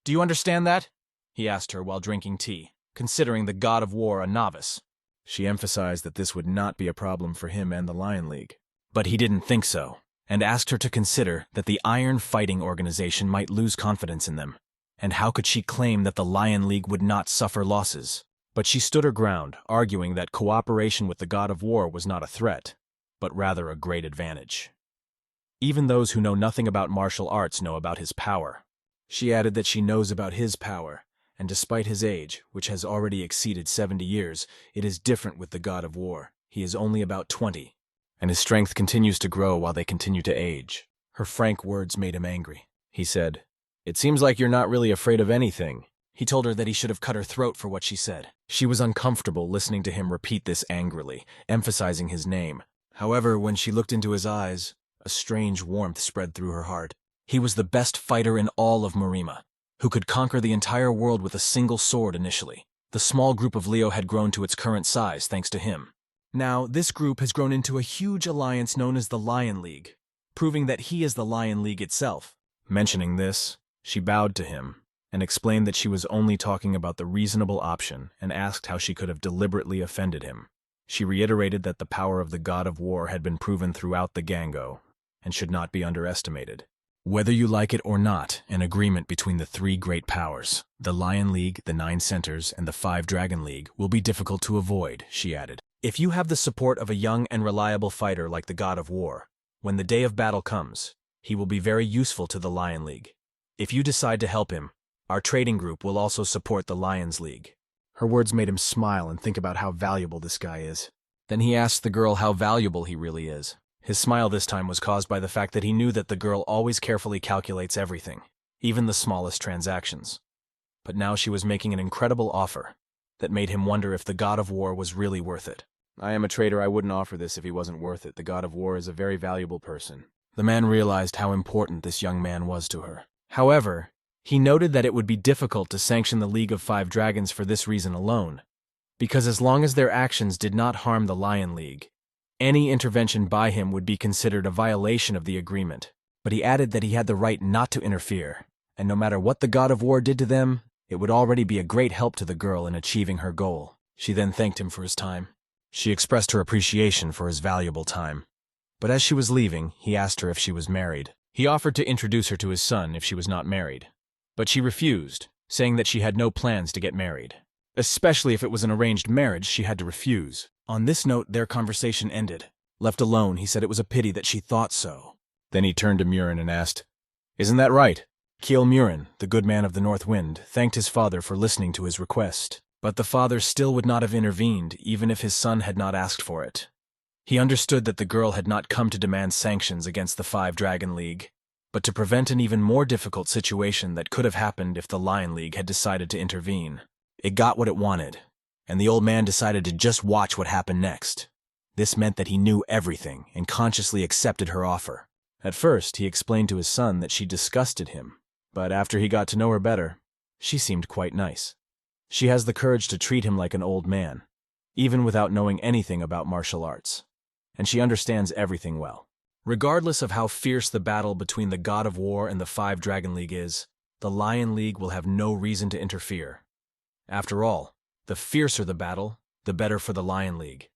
Do you understand that?" he asked her while drinking tea, considering the god of war a novice. She emphasized that this would not be a problem for him and the Lion League. But he didn't think so, and asked her to consider that the Iron Fighting Organization might lose confidence in them. And how could she claim that the Lion League would not suffer losses? But she stood her ground, arguing that cooperation with the god of war was not a threat, but rather a great advantage. Even those who know nothing about martial arts know about his power. She added that she knows about his power, and despite his age, which has already exceeded 70 years, it is different with the god of war. He is only about 20, and his strength continues to grow while they continue to age. Her frank words made him angry. He said, "It seems like you're not really afraid of anything." He told her that he should have cut her throat for what she said. She was uncomfortable listening to him repeat this angrily, emphasizing his name. However, when she looked into his eyes, a strange warmth spread through her heart. He was the best fighter in all of Marima, who could conquer the entire world with a single sword initially. The small group of Leo had grown to its current size thanks to him. Now, this group has grown into a huge alliance known as the Lion League, proving that he is the Lion League itself. Mentioning this, she bowed to him and explained that she was only talking about the reasonable option and asked how she could have deliberately offended him. She reiterated that the power of the god of war had been proven throughout the Gango and should not be underestimated. Whether you like it or not, an agreement between the three great powers, the Lion League, the 9 Centers, and the 5 Dragon League, will be difficult to avoid, she added. If you have the support of a young and reliable fighter like the god of war, when the day of battle comes, he will be very useful to the Lion League. If you decide to help him, our trading group will also support the Lions League. Her words made him smile and think about how valuable this guy is. Then he asked the girl how valuable he really is. His smile this time was caused by the fact that he knew that the girl always carefully calculates everything, even the smallest transactions. But now she was making an incredible offer that made him wonder if the god of war was really worth it. "I am a trader. I wouldn't offer this if he wasn't worth it. The god of war is a very valuable person." The man realized how important this young man was to her. However, he noted that it would be difficult to sanction the League of 5 Dragons for this reason alone, because as long as their actions did not harm the Lion League, any intervention by him would be considered a violation of the agreement. But he added that he had the right not to interfere, and no matter what the god of war did to them, it would already be a great help to the girl in achieving her goal. She then thanked him for his time. She expressed her appreciation for his valuable time. But as she was leaving, he asked her if she was married. He offered to introduce her to his son if she was not married, but she refused, saying that she had no plans to get married. Especially if it was an arranged marriage, she had to refuse. On this note, their conversation ended. Left alone, he said it was a pity that she thought so. Then he turned to Murin and asked, "Isn't that right?" Kiel Murin, the good man of the North Wind, thanked his father for listening to his request. But the father still would not have intervened, even if his son had not asked for it. He understood that the girl had not come to demand sanctions against the 5 Dragon League, but to prevent an even more difficult situation that could have happened if the Lion League had decided to intervene. It got what it wanted, and the old man decided to just watch what happened next. This meant that he knew everything and consciously accepted her offer. At first, he explained to his son that she disgusted him, but after he got to know her better, she seemed quite nice. She has the courage to treat him like an old man, even without knowing anything about martial arts, and she understands everything well. Regardless of how fierce the battle between the God of War and the 5 Dragon League is, the Lion League will have no reason to interfere. After all, the fiercer the battle, the better for the Lion League.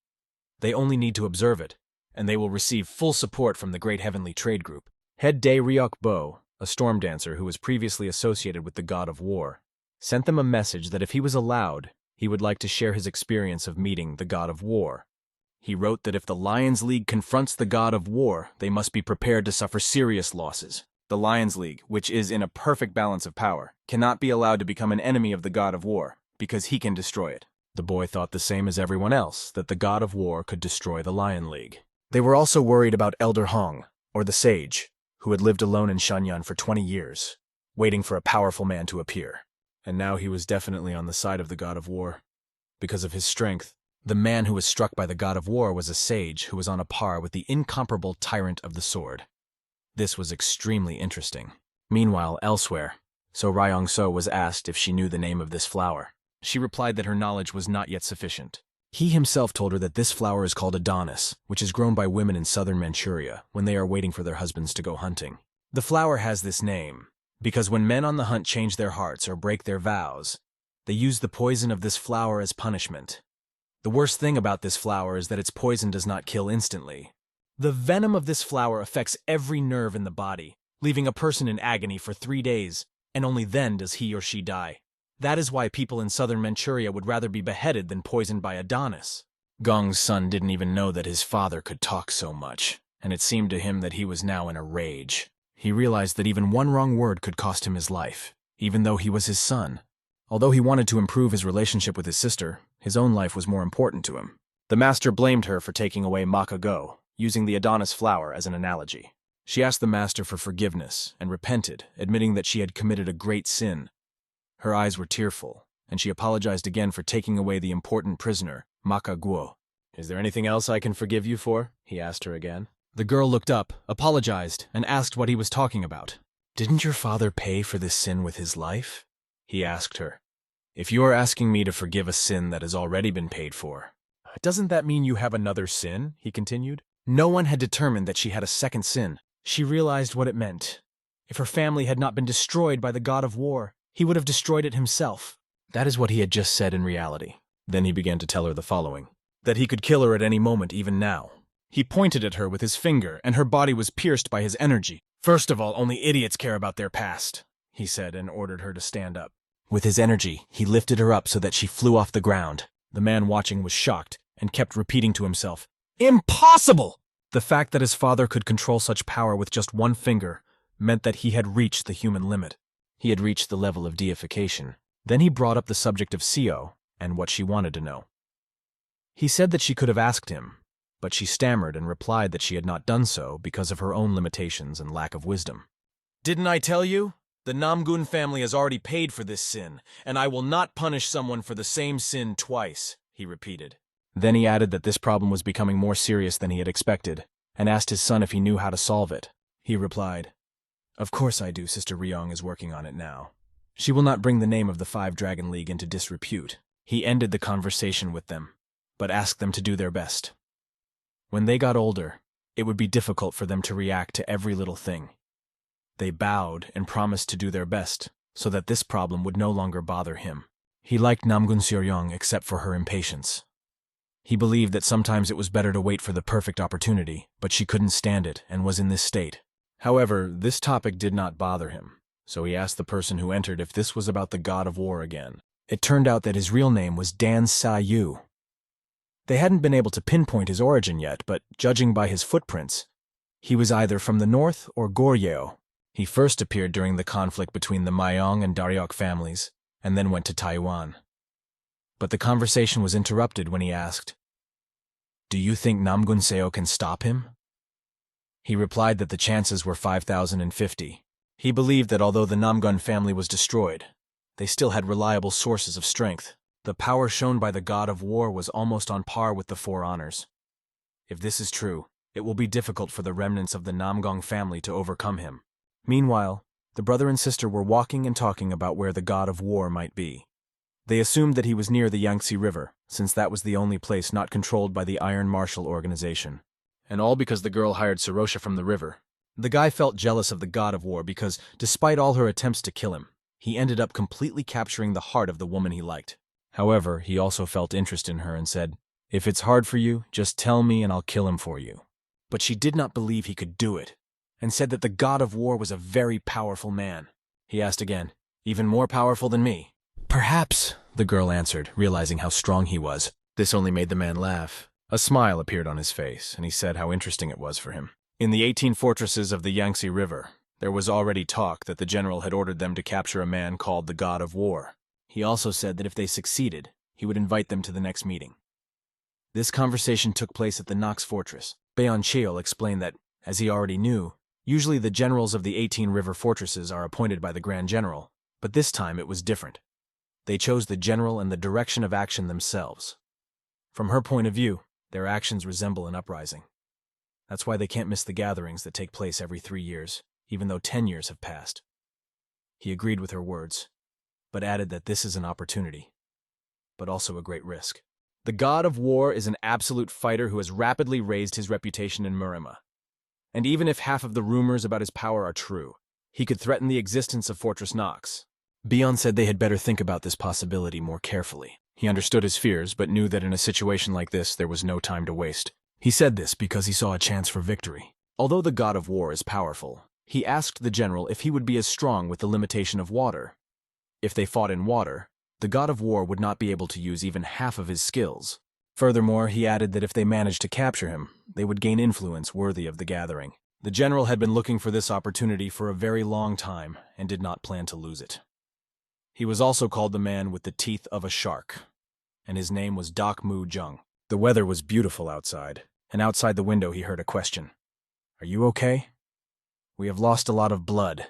They only need to observe it, and they will receive full support from the Great Heavenly Trade Group. Head Dae Ryok Bo, a storm dancer who was previously associated with the God of War, sent them a message that if he was allowed, he would like to share his experience of meeting the God of War. He wrote that if the Lions League confronts the God of War, they must be prepared to suffer serious losses. The Lions League, which is in a perfect balance of power, cannot be allowed to become an enemy of the God of War, because he can destroy it. The boy thought the same as everyone else, that the God of War could destroy the Lion League. They were also worried about Elder Hong, or the Sage, who had lived alone in Shanyan for 20 years, waiting for a powerful man to appear. And now he was definitely on the side of the God of War. Because of his strength, the man who was struck by the God of War was a sage who was on a par with the incomparable tyrant of the sword. This was extremely interesting. Meanwhile, elsewhere, So Ryong-so was asked if she knew the name of this flower. She replied that her knowledge was not yet sufficient. He himself told her that this flower is called Adonis, which is grown by women in southern Manchuria when they are waiting for their husbands to go hunting. The flower has this name because when men on the hunt change their hearts or break their vows, they use the poison of this flower as punishment. The worst thing about this flower is that its poison does not kill instantly. The venom of this flower affects every nerve in the body, leaving a person in agony for 3 days, and only then does he or she die. That is why people in southern Manchuria would rather be beheaded than poisoned by Adonis. Gong's son didn't even know that his father could talk so much, and it seemed to him that he was now in a rage. He realized that even one wrong word could cost him his life, even though he was his son. Although he wanted to improve his relationship with his sister, his own life was more important to him. The master blamed her for taking away Makago, using the Adonis flower as an analogy. She asked the master for forgiveness and repented, admitting that she had committed a great sin. Her eyes were tearful, and she apologized again for taking away the important prisoner, Makaguo. "Is there anything else I can forgive you for?" he asked her again. The girl looked up, apologized, and asked what he was talking about. "Didn't your father pay for this sin with his life?" he asked her. "If you are asking me to forgive a sin that has already been paid for, doesn't that mean you have another sin?" he continued. No one had determined that she had a second sin. She realized what it meant. If her family had not been destroyed by the god of war, he would have destroyed it himself. That is what he had just said in reality. Then he began to tell her the following: that he could kill her at any moment, even now. He pointed at her with his finger, and her body was pierced by his energy. "First of all, only idiots care about their past," he said, and ordered her to stand up. With his energy, he lifted her up so that she flew off the ground. The man watching was shocked and kept repeating to himself, "Impossible!" The fact that his father could control such power with just one finger meant that he had reached the human limit. He had reached the level of deification. Then he brought up the subject of Sio and what she wanted to know. He said that she could have asked him, but she stammered and replied that she had not done so because of her own limitations and lack of wisdom. "Didn't I tell you? The Namgun family has already paid for this sin, and I will not punish someone for the same sin twice," he repeated. Then he added that this problem was becoming more serious than he had expected, and asked his son if he knew how to solve it. He replied, "Of course I do. Sister Ryong is working on it now. She will not bring the name of the Five Dragon League into disrepute." He ended the conversation with them, but asked them to do their best. When they got older, it would be difficult for them to react to every little thing. They bowed and promised to do their best, so that this problem would no longer bother him. He liked Namgun Seoryong except for her impatience. He believed that sometimes it was better to wait for the perfect opportunity, but she couldn't stand it and was in this state. However, this topic did not bother him, so he asked the person who entered if this was about the god of war again. It turned out that his real name was Dan Sa-yu. They hadn't been able to pinpoint his origin yet, but judging by his footprints, he was either from the north or Goryeo. He first appeared during the conflict between the Mayong and Daryok families, and then went to Taiwan. But the conversation was interrupted when he asked, "Do you think Namgun Seo can stop him?" He replied that the chances were 5,050. He believed that although the Namgun family was destroyed, they still had reliable sources of strength. The power shown by the god of war was almost on par with the Four Honors. If this is true, it will be difficult for the remnants of the Namgong family to overcome him. Meanwhile, the brother and sister were walking and talking about where the god of war might be. They assumed that he was near the Yangtze River, since that was the only place not controlled by the Iron Marshal Organization. And all because the girl hired Sarosha from the river. The guy felt jealous of the god of war because, despite all her attempts to kill him, he ended up completely capturing the heart of the woman he liked. However, he also felt interest in her and said, "If it's hard for you, just tell me and I'll kill him for you." But she did not believe he could do it, and said that the god of war was a very powerful man. He asked again, "Even more powerful than me?" "Perhaps," the girl answered, realizing how strong he was. This only made the man laugh. A smile appeared on his face, and he said how interesting it was for him. In the 18 fortresses of the Yangtze River, there was already talk that the general had ordered them to capture a man called the God of War. He also said that if they succeeded, he would invite them to the next meeting. This conversation took place at the Nox Fortress. Bayon Cheol explained that, as he already knew, usually the generals of the 18 river fortresses are appointed by the Grand General, but this time it was different. They chose the general and the direction of action themselves. From her point of view, their actions resemble an uprising. That's why they can't miss the gatherings that take place every 3 years, even though 10 years have passed. He agreed with her words, but added that this is an opportunity. but also a great risk. The god of war is an absolute fighter who has rapidly raised his reputation in Murima. And even if half of the rumors about his power are true, he could threaten the existence of Fortress Nox. Bion said they had better think about this possibility more carefully. He understood his fears, but knew that in a situation like this there was no time to waste. He said this because he saw a chance for victory. Although the god of war is powerful, he asked the general if he would be as strong with the limitation of water. If they fought in water, the god of war would not be able to use even half of his skills. Furthermore, he added that if they managed to capture him, they would gain influence worthy of the gathering. The general had been looking for this opportunity for a very long time and did not plan to lose it. He was also called the man with the teeth of a shark, and his name was Dak Mu Jung. The weather was beautiful outside, and outside the window he heard a question. "Are you okay?" "We have lost a lot of blood,"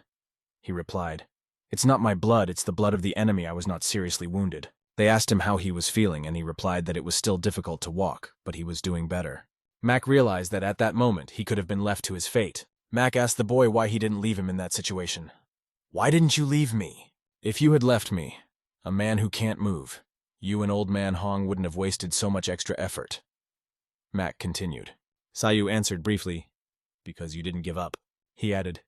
he replied. "It's not my blood, it's the blood of the enemy. I was not seriously wounded." They asked him how he was feeling, and he replied that it was still difficult to walk, but he was doing better. Mac realized that at that moment he could have been left to his fate. Mac asked the boy why he didn't leave him in that situation. "Why didn't you leave me?" "If you had left me, a man who can't move, you and old man Hong wouldn't have wasted so much extra effort." Mac continued. Sayu answered briefly, "Because you didn't give up." He added,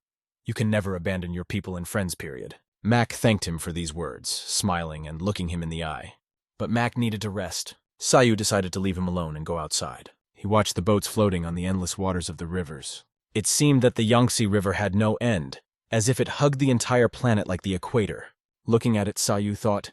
"You can never abandon your people and friends, period." Mac thanked him for these words, smiling and looking him in the eye. But Mac needed to rest. Sayu decided to leave him alone and go outside. He watched the boats floating on the endless waters of the rivers. It seemed that the Yangtze River had no end, as if it hugged the entire planet like the equator. Looking at it, Sayu thought,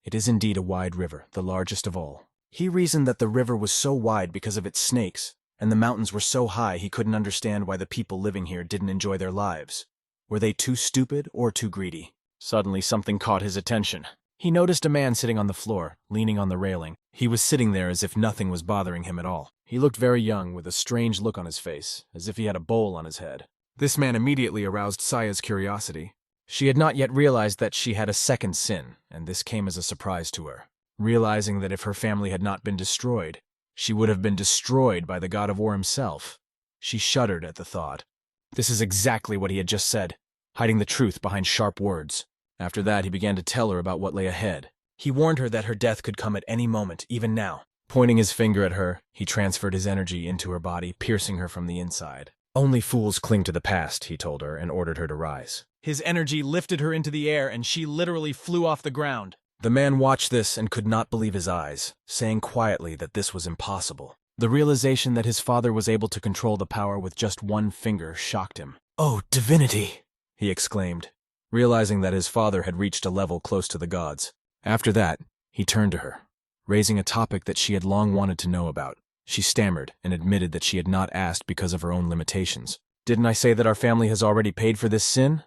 "It is indeed a wide river, the largest of all." He reasoned that the river was so wide because of its snakes, and the mountains were so high he couldn't understand why the people living here didn't enjoy their lives. Were they too stupid or too greedy? Suddenly something caught his attention. He noticed a man sitting on the floor, leaning on the railing. He was sitting there as if nothing was bothering him at all. He looked very young, with a strange look on his face, as if he had a bowl on his head. This man immediately aroused Saya's curiosity. She had not yet realized that she had a second sin, and this came as a surprise to her. Realizing that if her family had not been destroyed, she would have been destroyed by the god of war himself. She shuddered at the thought. This is exactly what he had just said, hiding the truth behind sharp words. After that, he began to tell her about what lay ahead. He warned her that her death could come at any moment, even now. Pointing his finger at her, he transferred his energy into her body, piercing her from the inside. "Only fools cling to the past," he told her, and ordered her to rise. His energy lifted her into the air, and she literally flew off the ground. The man watched this and could not believe his eyes, saying quietly that this was impossible. The realization that his father was able to control the power with just one finger shocked him. "Oh, divinity!" he exclaimed, realizing that his father had reached a level close to the gods. After that, he turned to her, raising a topic that she had long wanted to know about. She stammered and admitted that she had not asked because of her own limitations. "Didn't I say that our family has already paid for this sin?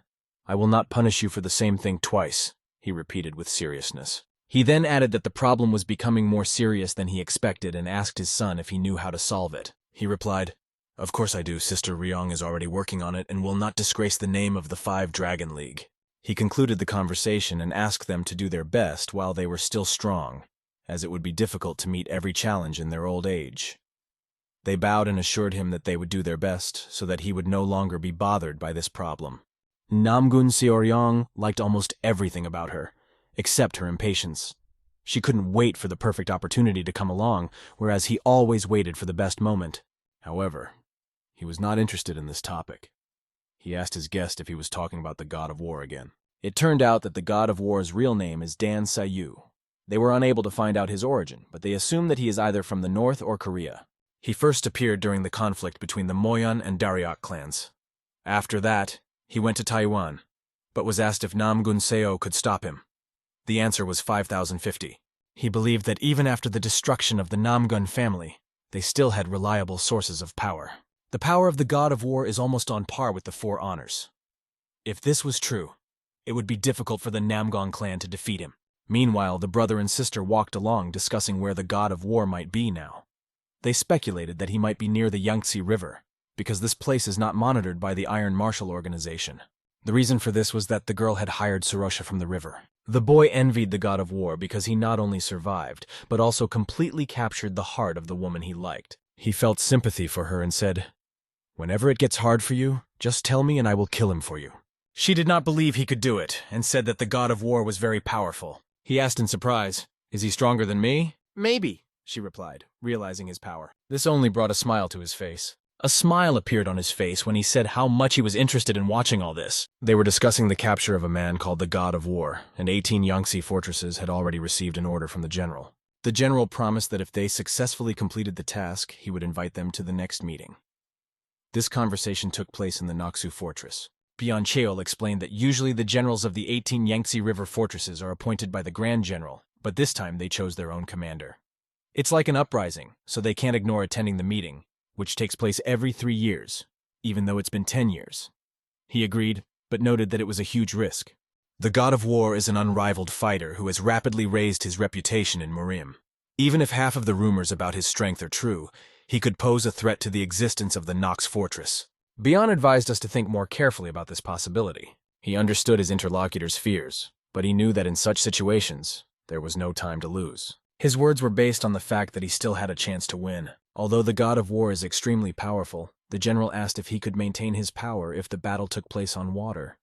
I will not punish you for the same thing twice," he repeated with seriousness. He then added that the problem was becoming more serious than he expected and asked his son if he knew how to solve it. He replied, "Of course I do. Sister Ryong is already working on it and will not disgrace the name of the Five Dragon League." He concluded the conversation and asked them to do their best while they were still strong, as it would be difficult to meet every challenge in their old age. They bowed and assured him that they would do their best so that he would no longer be bothered by this problem. Namgun Seoryong liked almost everything about her, except her impatience. She couldn't wait for the perfect opportunity to come along, whereas he always waited for the best moment. However, he was not interested in this topic. He asked his guest if he was talking about the god of war again. It turned out that the god of war's real name is Dan Sayu. They were unable to find out his origin, but they assumed that he is either from the north or Korea. He first appeared during the conflict between the Moyon and Daryok clans. After that, he went to Taiwan, but was asked if Namgun Seo could stop him. The answer was 5050. He believed that even after the destruction of the Namgun family, they still had reliable sources of power. The power of the god of war is almost on par with the Four Honors. If this was true, it would be difficult for the Namgon clan to defeat him. Meanwhile, the brother and sister walked along discussing where the god of war might be now. They speculated that he might be near the Yangtze River, because this place is not monitored by the Iron Marshal Organization. The reason for this was that the girl had hired Sorosha from the river. The boy envied the god of war because he not only survived, but also completely captured the heart of the woman he liked. He felt sympathy for her and said, "Whenever it gets hard for you, just tell me and I will kill him for you." She did not believe he could do it, and said that the god of war was very powerful. He asked in surprise, Is he stronger than me? Maybe, She replied, realizing his power. This only brought a smile to his face. A smile appeared on his face when he said how much he was interested in watching all this. They were discussing the capture of a man called the God of War, and 18 Yangtze fortresses had already received an order from the general. The general promised that if they successfully completed the task, he would invite them to the next meeting. This conversation took place in the Naksu fortress. Cheol explained that usually the generals of the 18 Yangtze River fortresses are appointed by the Grand General, but this time they chose their own commander. It's like an uprising, so they can't ignore attending the meeting, which takes place every 3 years, even though it's been 10 years. He agreed, but noted that it was a huge risk. The God of War is an unrivaled fighter who has rapidly raised his reputation in Murim. Even if half of the rumors about his strength are true, he could pose a threat to the existence of the Nox fortress. Bion advised us to think more carefully about this possibility. He understood his interlocutor's fears, but he knew that in such situations, there was no time to lose. His words were based on the fact that he still had a chance to win. Although the God of War is extremely powerful, the general asked if he could maintain his power if the battle took place on water.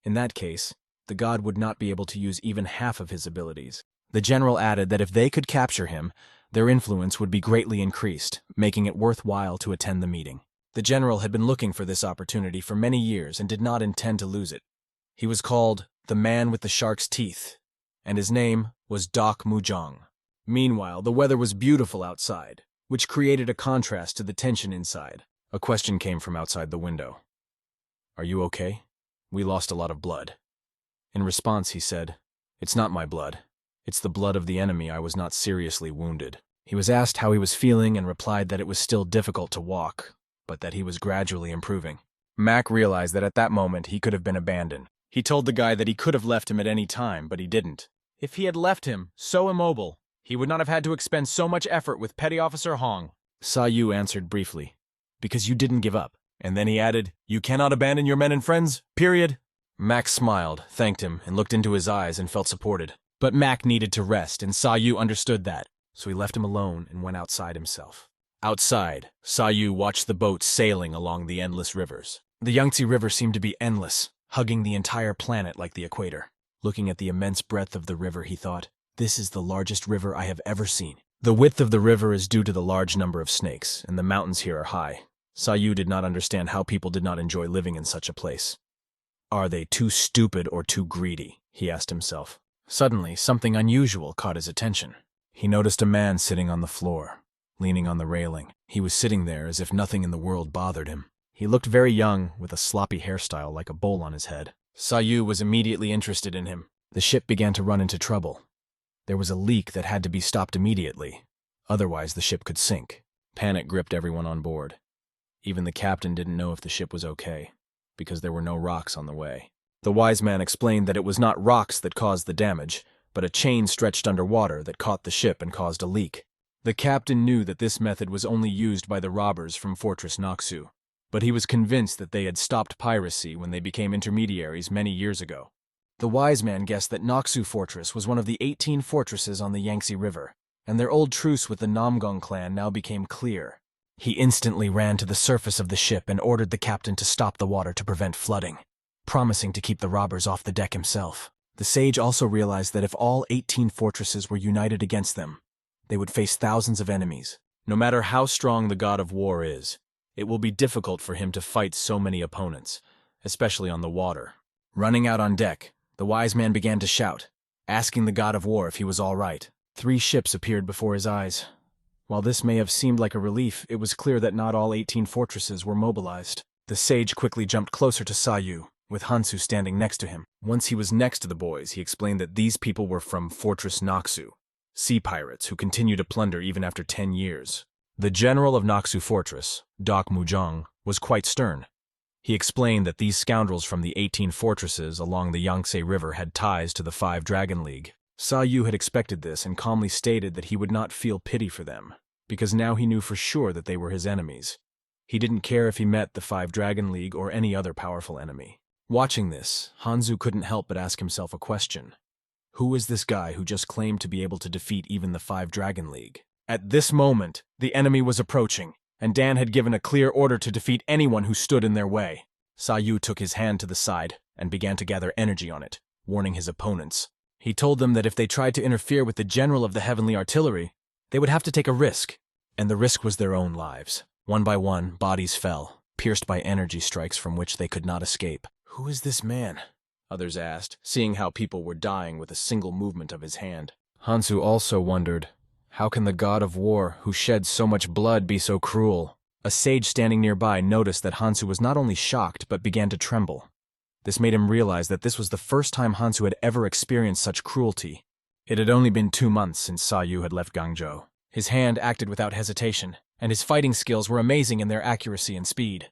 In that case, the god would not be able to use even half of his abilities. The general added that if they could capture him, their influence would be greatly increased, making it worthwhile to attend the meeting. The general had been looking for this opportunity for many years and did not intend to lose it. He was called the Man with the Shark's Teeth, and his name was Dok Mujong. Meanwhile, the weather was beautiful outside, which created a contrast to the tension inside. A question came from outside the window. "Are you okay? We lost a lot of blood." In response, he said, "It's not my blood. It's the blood of the enemy. I was not seriously wounded." He was asked how he was feeling and replied that it was still difficult to walk, but that he was gradually improving. Mac realized that at that moment he could have been abandoned. He told the guy that he could have left him at any time, but he didn't. If he had left him, so immobile, he would not have had to expend so much effort with Petty Officer Hong. Sa Yu answered briefly, "Because you didn't give up." And then he added, "You cannot abandon your men and friends, period." Mac smiled, thanked him, and looked into his eyes and felt supported. But Mac needed to rest, and Sa Yu understood that, so he left him alone and went outside himself. Outside, Sa Yu watched the boats sailing along the endless rivers. The Yangtze River seemed to be endless, hugging the entire planet like the equator. Looking at the immense breadth of the river, he thought, "This is the largest river I have ever seen." The width of the river is due to the large number of snakes, and the mountains here are high. Sa Yu did not understand how people did not enjoy living in such a place. Are they too stupid or too greedy? He asked himself. Suddenly, something unusual caught his attention. He noticed a man sitting on the floor, leaning on the railing. He was sitting there as if nothing in the world bothered him. He looked very young, with a sloppy hairstyle like a bowl on his head. Sa Yu was immediately interested in him. The ship began to run into trouble. There was a leak that had to be stopped immediately. Otherwise, the ship could sink. Panic gripped everyone on board. Even the captain didn't know if the ship was okay, because there were no rocks on the way. The wise man explained that it was not rocks that caused the damage, but a chain stretched underwater that caught the ship and caused a leak. The captain knew that this method was only used by the robbers from Fortress Naksu, but he was convinced that they had stopped piracy when they became intermediaries many years ago. The wise man guessed that Naksu Fortress was one of the 18 fortresses on the Yangtze River, and their old truce with the Namgong clan now became clear. He instantly ran to the surface of the ship and ordered the captain to stop the water to prevent flooding, promising to keep the robbers off the deck himself. The sage also realized that if all 18 fortresses were united against them, they would face thousands of enemies. No matter how strong the God of War is, it will be difficult for him to fight so many opponents, especially on the water. Running out on deck, the wise man began to shout, asking the God of War if he was all right. 3 ships appeared before his eyes. While this may have seemed like a relief, it was clear that not all 18 fortresses were mobilized. The sage quickly jumped closer to Sa Yu, with Hansu standing next to him. Once he was next to the boys, he explained that these people were from Fortress Naksu, sea pirates who continue to plunder even after 10 years. The general of Naksu Fortress, Dok Mujong, was quite stern. He explained that these scoundrels from the 18 fortresses along the Yangtze River had ties to the 5 Dragon League. Sa Yu had expected this and calmly stated that he would not feel pity for them, because now he knew for sure that they were his enemies. He didn't care if he met the 5 Dragon League or any other powerful enemy. Watching this, Hansu couldn't help but ask himself a question. Who is this guy who just claimed to be able to defeat even the 5 Dragon League? At this moment, the enemy was approaching, and Dan had given a clear order to defeat anyone who stood in their way. Sa Yu took his hand to the side and began to gather energy on it, warning his opponents. He told them that if they tried to interfere with the general of the heavenly artillery, they would have to take a risk, and the risk was their own lives. One by one, bodies fell, pierced by energy strikes from which they could not escape. "Who is this man?" others asked, seeing how people were dying with a single movement of his hand. Hansu also wondered, how can the god of war, who shed so much blood, be so cruel? A sage standing nearby noticed that Hansu was not only shocked, but began to tremble. This made him realize that this was the first time Hansu had ever experienced such cruelty. It had only been 2 months since Sayu had left Gangzhou. His hand acted without hesitation, and his fighting skills were amazing in their accuracy and speed.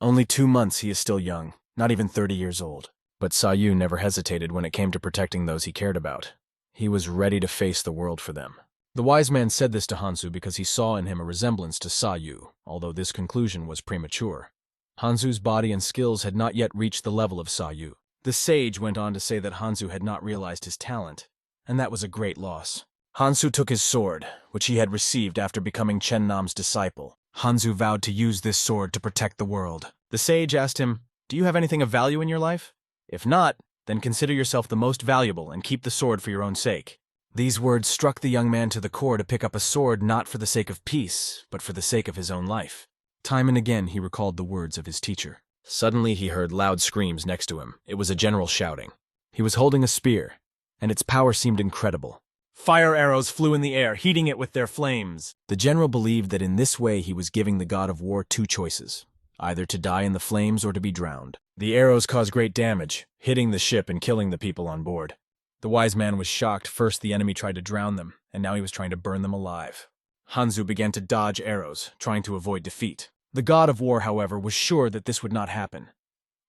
Only 2 months he is still young, not even 30 years old. But Sayu never hesitated when it came to protecting those he cared about. He was ready to face the world for them. The wise man said this to Hansu because he saw in him a resemblance to Sayu, although this conclusion was premature. Hansu's body and skills had not yet reached the level of Sayu. The sage went on to say that Hansu had not realized his talent, and that was a great loss. Hansu took his sword, which he had received after becoming Chen Nam's disciple. Hansu vowed to use this sword to protect the world. The sage asked him, "Do you have anything of value in your life? If not, then consider yourself the most valuable and keep the sword for your own sake." These words struck the young man to the core to pick up a sword not for the sake of peace, but for the sake of his own life. Time and again he recalled the words of his teacher. Suddenly he heard loud screams next to him. It was a general shouting. He was holding a spear, and its power seemed incredible. Fire arrows flew in the air, heating it with their flames. The general believed that in this way he was giving the god of war 2 choices, either to die in the flames or to be drowned. The arrows caused great damage, hitting the ship and killing the people on board. The wise man was shocked. First the enemy tried to drown them, and now he was trying to burn them alive. Hansu began to dodge arrows, trying to avoid defeat. The god of war, however, was sure that this would not happen.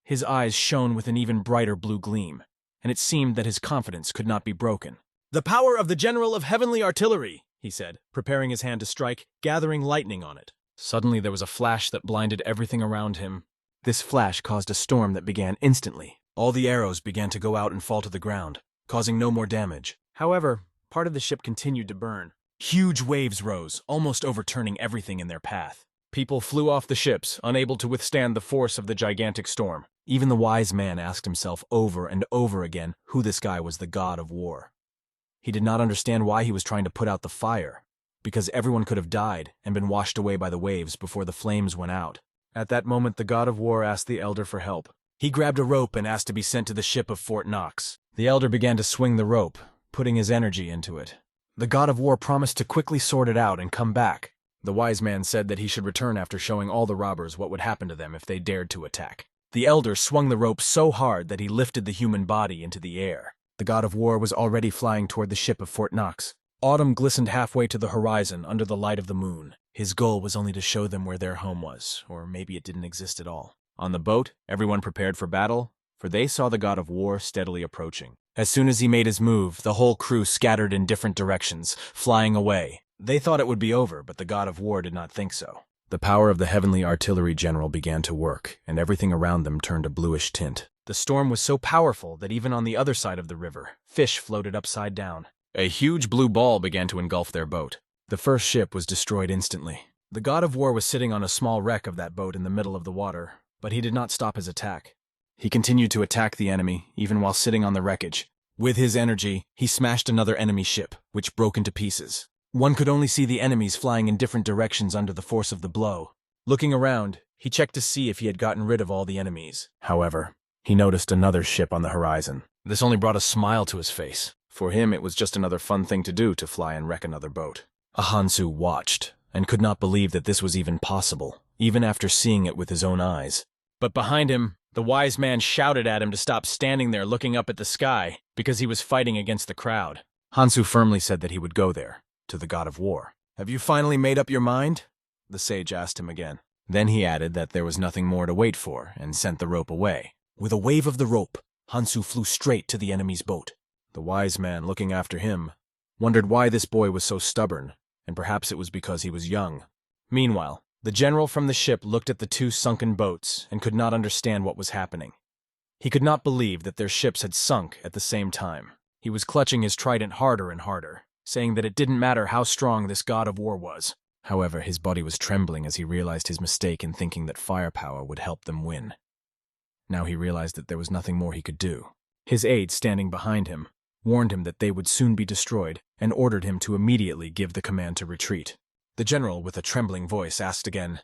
His eyes shone with an even brighter blue gleam, and it seemed that his confidence could not be broken. "The power of the general of heavenly artillery," he said, preparing his hand to strike, gathering lightning on it. Suddenly there was a flash that blinded everything around him. This flash caused a storm that began instantly. All the arrows began to go out and fall to the ground, causing no more damage. However, part of the ship continued to burn. Huge waves rose, almost overturning everything in their path. People flew off the ships, unable to withstand the force of the gigantic storm. Even the wise man asked himself over and over again who this guy was, the god of war. He did not understand why he was trying to put out the fire, because everyone could have died and been washed away by the waves before the flames went out. At that moment, the god of war asked the elder for help. He grabbed a rope and asked to be sent to the ship of Fort Knox. The elder began to swing the rope, putting his energy into it. The god of war promised to quickly sort it out and come back. The wise man said that he should return after showing all the robbers what would happen to them if they dared to attack. The elder swung the rope so hard that he lifted the human body into the air. The god of war was already flying toward the ship of Fort Knox. Autumn glistened halfway to the horizon under the light of the moon. His goal was only to show them where their home was, or maybe it didn't exist at all. On the boat, everyone prepared for battle, for they saw the god of war steadily approaching. As soon as he made his move, the whole crew scattered in different directions, flying away. They thought it would be over, but the god of war did not think so. The power of the heavenly artillery general began to work, and everything around them turned a bluish tint. The storm was so powerful that even on the other side of the river, fish floated upside down. A huge blue ball began to engulf their boat. The first ship was destroyed instantly. The god of war was sitting on a small wreck of that boat in the middle of the water, but he did not stop his attack. He continued to attack the enemy, even while sitting on the wreckage. With his energy, he smashed another enemy ship, which broke into pieces. One could only see the enemies flying in different directions under the force of the blow. Looking around, he checked to see if he had gotten rid of all the enemies. However, he noticed another ship on the horizon. This only brought a smile to his face. For him, it was just another fun thing to do to fly and wreck another boat. Hansu watched, and could not believe that this was even possible, even after seeing it with his own eyes. But behind him, the wise man shouted at him to stop standing there looking up at the sky, because he was fighting against the crowd. Hansu firmly said that he would go there, to the god of war. "Have you finally made up your mind?" the sage asked him again. Then he added that there was nothing more to wait for, and sent the rope away. With a wave of the rope, Hansu flew straight to the enemy's boat. The wise man, looking after him, wondered why this boy was so stubborn, and perhaps it was because he was young. Meanwhile, the general from the ship looked at the 2 sunken boats and could not understand what was happening. He could not believe that their ships had sunk at the same time. He was clutching his trident harder and harder, saying that it didn't matter how strong this god of war was. However, his body was trembling as he realized his mistake in thinking that firepower would help them win. Now he realized that there was nothing more he could do. His aide, standing behind him, warned him that they would soon be destroyed, and ordered him to immediately give the command to retreat. The general, with a trembling voice, asked again,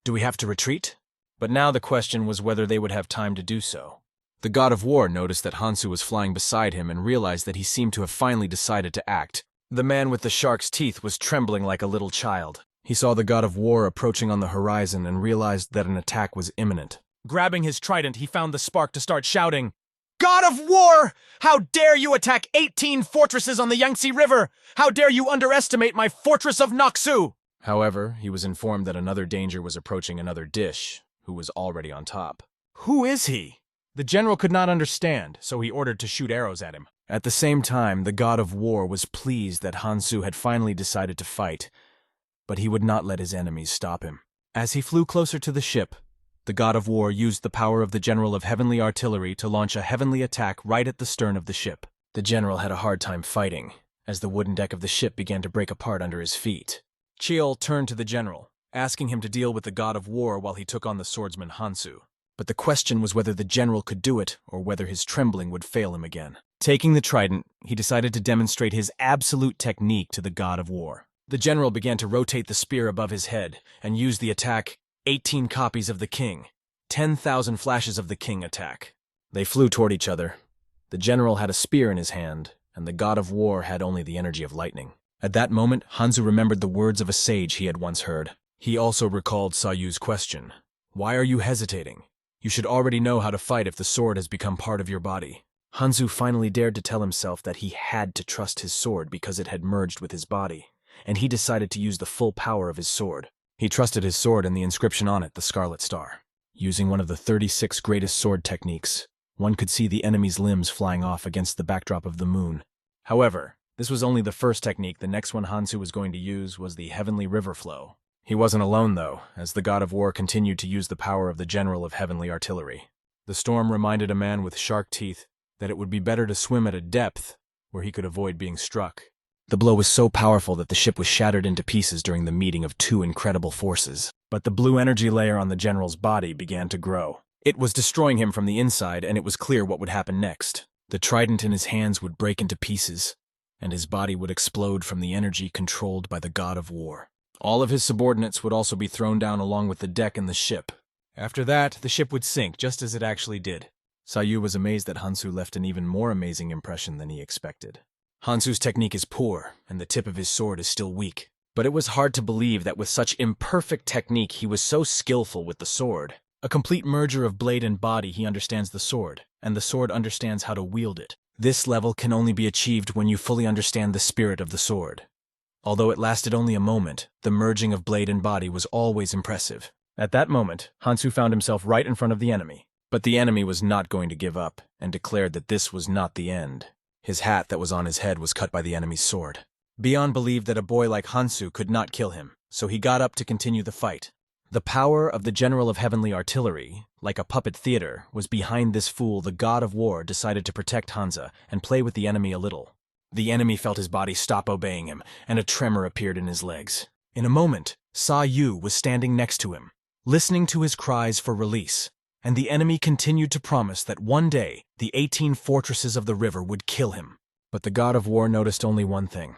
"Do we have to retreat?" But now the question was whether they would have time to do so. The god of war noticed that Hansu was flying beside him and realized that he seemed to have finally decided to act. The man with the shark's teeth was trembling like a little child. He saw the god of war approaching on the horizon and realized that an attack was imminent. Grabbing his trident, he found the spark to start shouting, "God of war! How dare you attack 18 fortresses on the Yangtze River! How dare you underestimate my fortress of Naksu!" However, he was informed that another danger was approaching another dish, who was already on top. Who is he? The general could not understand, so he ordered to shoot arrows at him. At the same time, the god of war was pleased that Hansu had finally decided to fight, but he would not let his enemies stop him. As he flew closer to the ship, the god of war used the power of the general of heavenly artillery to launch a heavenly attack right at the stern of the ship. The general had a hard time fighting, as the wooden deck of the ship began to break apart under his feet. Chiel turned to the general, asking him to deal with the god of war while he took on the swordsman Hansu. But the question was whether the general could do it or whether his trembling would fail him again. Taking the trident, he decided to demonstrate his absolute technique to the god of war. The general began to rotate the spear above his head and used the attack 18 copies of the king, 10,000 flashes of the king attack. They flew toward each other. The general had a spear in his hand, and the god of war had only the energy of lightning. At that moment, Hansu remembered the words of a sage he had once heard. He also recalled Sayu's question. "Why are you hesitating? You should already know how to fight if the sword has become part of your body." Hansu finally dared to tell himself that he had to trust his sword because it had merged with his body, and he decided to use the full power of his sword. He trusted his sword and the inscription on it, the Scarlet Star. Using one of the 36 greatest sword techniques, one could see the enemy's limbs flying off against the backdrop of the moon. However, this was only the first technique. The next one Hansu was going to use was the Heavenly River Flow. He wasn't alone, though, as the god of war continued to use the power of the general of heavenly artillery. The storm reminded a man with shark teeth that it would be better to swim at a depth where he could avoid being struck. The blow was so powerful that the ship was shattered into pieces during the meeting of two incredible forces. But the blue energy layer on the general's body began to grow. It was destroying him from the inside, and it was clear what would happen next. The trident in his hands would break into pieces, and his body would explode from the energy controlled by the god of war. All of his subordinates would also be thrown down along with the deck and the ship. After that, the ship would sink, just as it actually did. Sayu was amazed that Hansu left an even more amazing impression than he expected. Hansu's technique is poor, and the tip of his sword is still weak. But it was hard to believe that with such imperfect technique he was so skillful with the sword. A complete merger of blade and body, he understands the sword, and the sword understands how to wield it. This level can only be achieved when you fully understand the spirit of the sword. Although it lasted only a moment, the merging of blade and body was always impressive. At that moment, Hansu found himself right in front of the enemy. But the enemy was not going to give up, and declared that this was not the end. His hat that was on his head was cut by the enemy's sword. Bion believed that a boy like Hansu could not kill him, so he got up to continue the fight. The power of the general of heavenly artillery, like a puppet theater, was behind this fool. The god of war decided to protect Hansa and play with the enemy a little. The enemy felt his body stop obeying him, and a tremor appeared in his legs. In a moment, Sayu was standing next to him, listening to his cries for release. And the enemy continued to promise that one day the 18 fortresses of the river would kill him. But the god of war noticed only one thing.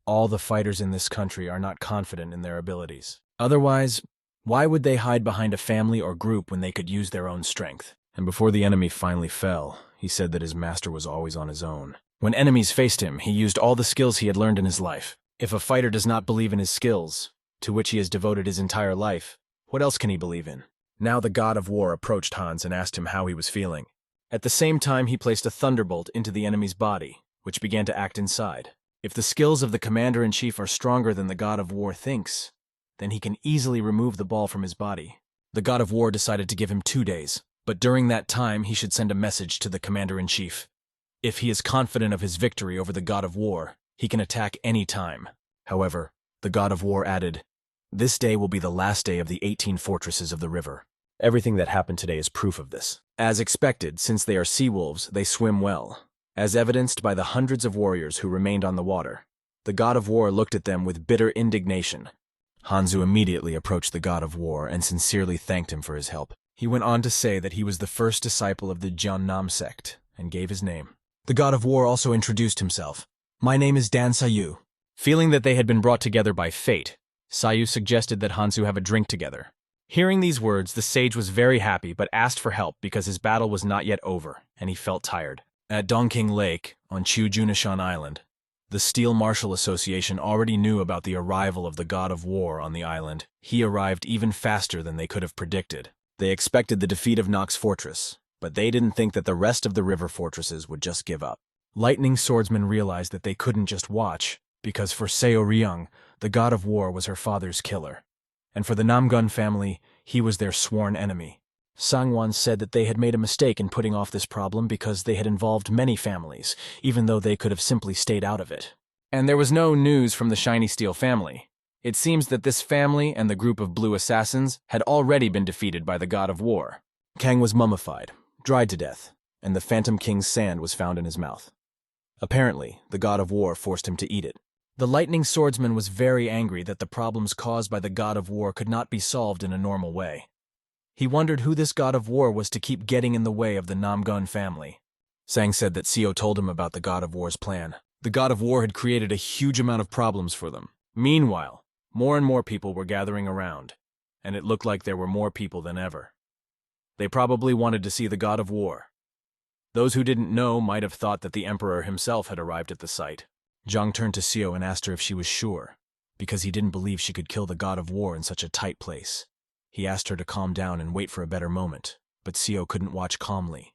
All the fighters in this country are not confident in their abilities. Otherwise, why would they hide behind a family or group when they could use their own strength? And before the enemy finally fell, he said that his master was always on his own. When enemies faced him, he used all the skills he had learned in his life. If a fighter does not believe in his skills, to which he has devoted his entire life, what else can he believe in? Now the god of war approached Hans and asked him how he was feeling. At the same time, he placed a thunderbolt into the enemy's body, which began to act inside. If the skills of the commander-in-chief are stronger than the god of war thinks, then he can easily remove the ball from his body. The god of war decided to give him 2 days, but during that time he should send a message to the commander-in-chief. If he is confident of his victory over the god of war, he can attack any time. However, the god of war added, "This day will be the last day of the 18 fortresses of the river." Everything that happened today is proof of this. As expected, since they are sea wolves, they swim well, as evidenced by the hundreds of warriors who remained on the water. The god of war looked at them with bitter indignation. Hansu immediately approached the god of war and sincerely thanked him for his help. He went on to say that he was the first disciple of the Jeonnam sect, and gave his name. The god of war also introduced himself. My name is Dan Sayu. Feeling that they had been brought together by fate, Sayu suggested that Hansu have a drink together. Hearing these words, the sage was very happy but asked for help because his battle was not yet over, and he felt tired. At Dongking Lake, on Chujunishan Island, the Steel Martial Association already knew about the arrival of the god of war on the island. He arrived even faster than they could have predicted. They expected the defeat of Nox Fortress, but they didn't think that the rest of the river fortresses would just give up. Lightning Swordsmen realized that they couldn't just watch, because for Seo Ryung, the god of war was her father's killer. And for the Namgun family, he was their sworn enemy. Sangwon said that they had made a mistake in putting off this problem because they had involved many families, even though they could have simply stayed out of it. And there was no news from the Shiny Steel family. It seems that this family and the group of blue assassins had already been defeated by the god of war. Kang was mummified, dried to death, and the Phantom King's sand was found in his mouth. Apparently, the god of war forced him to eat it. The Lightning Swordsman was very angry that the problems caused by the god of war could not be solved in a normal way. He wondered who this god of war was to keep getting in the way of the Namgun family. Sang said that Seo told him about the god of war's plan. The god of war had created a huge amount of problems for them. Meanwhile, more and more people were gathering around, and it looked like there were more people than ever. They probably wanted to see the god of war. Those who didn't know might have thought that the emperor himself had arrived at the site. Zhang turned to Seo and asked her if she was sure, because he didn't believe she could kill the god of war in such a tight place. He asked her to calm down and wait for a better moment, but Seo couldn't watch calmly.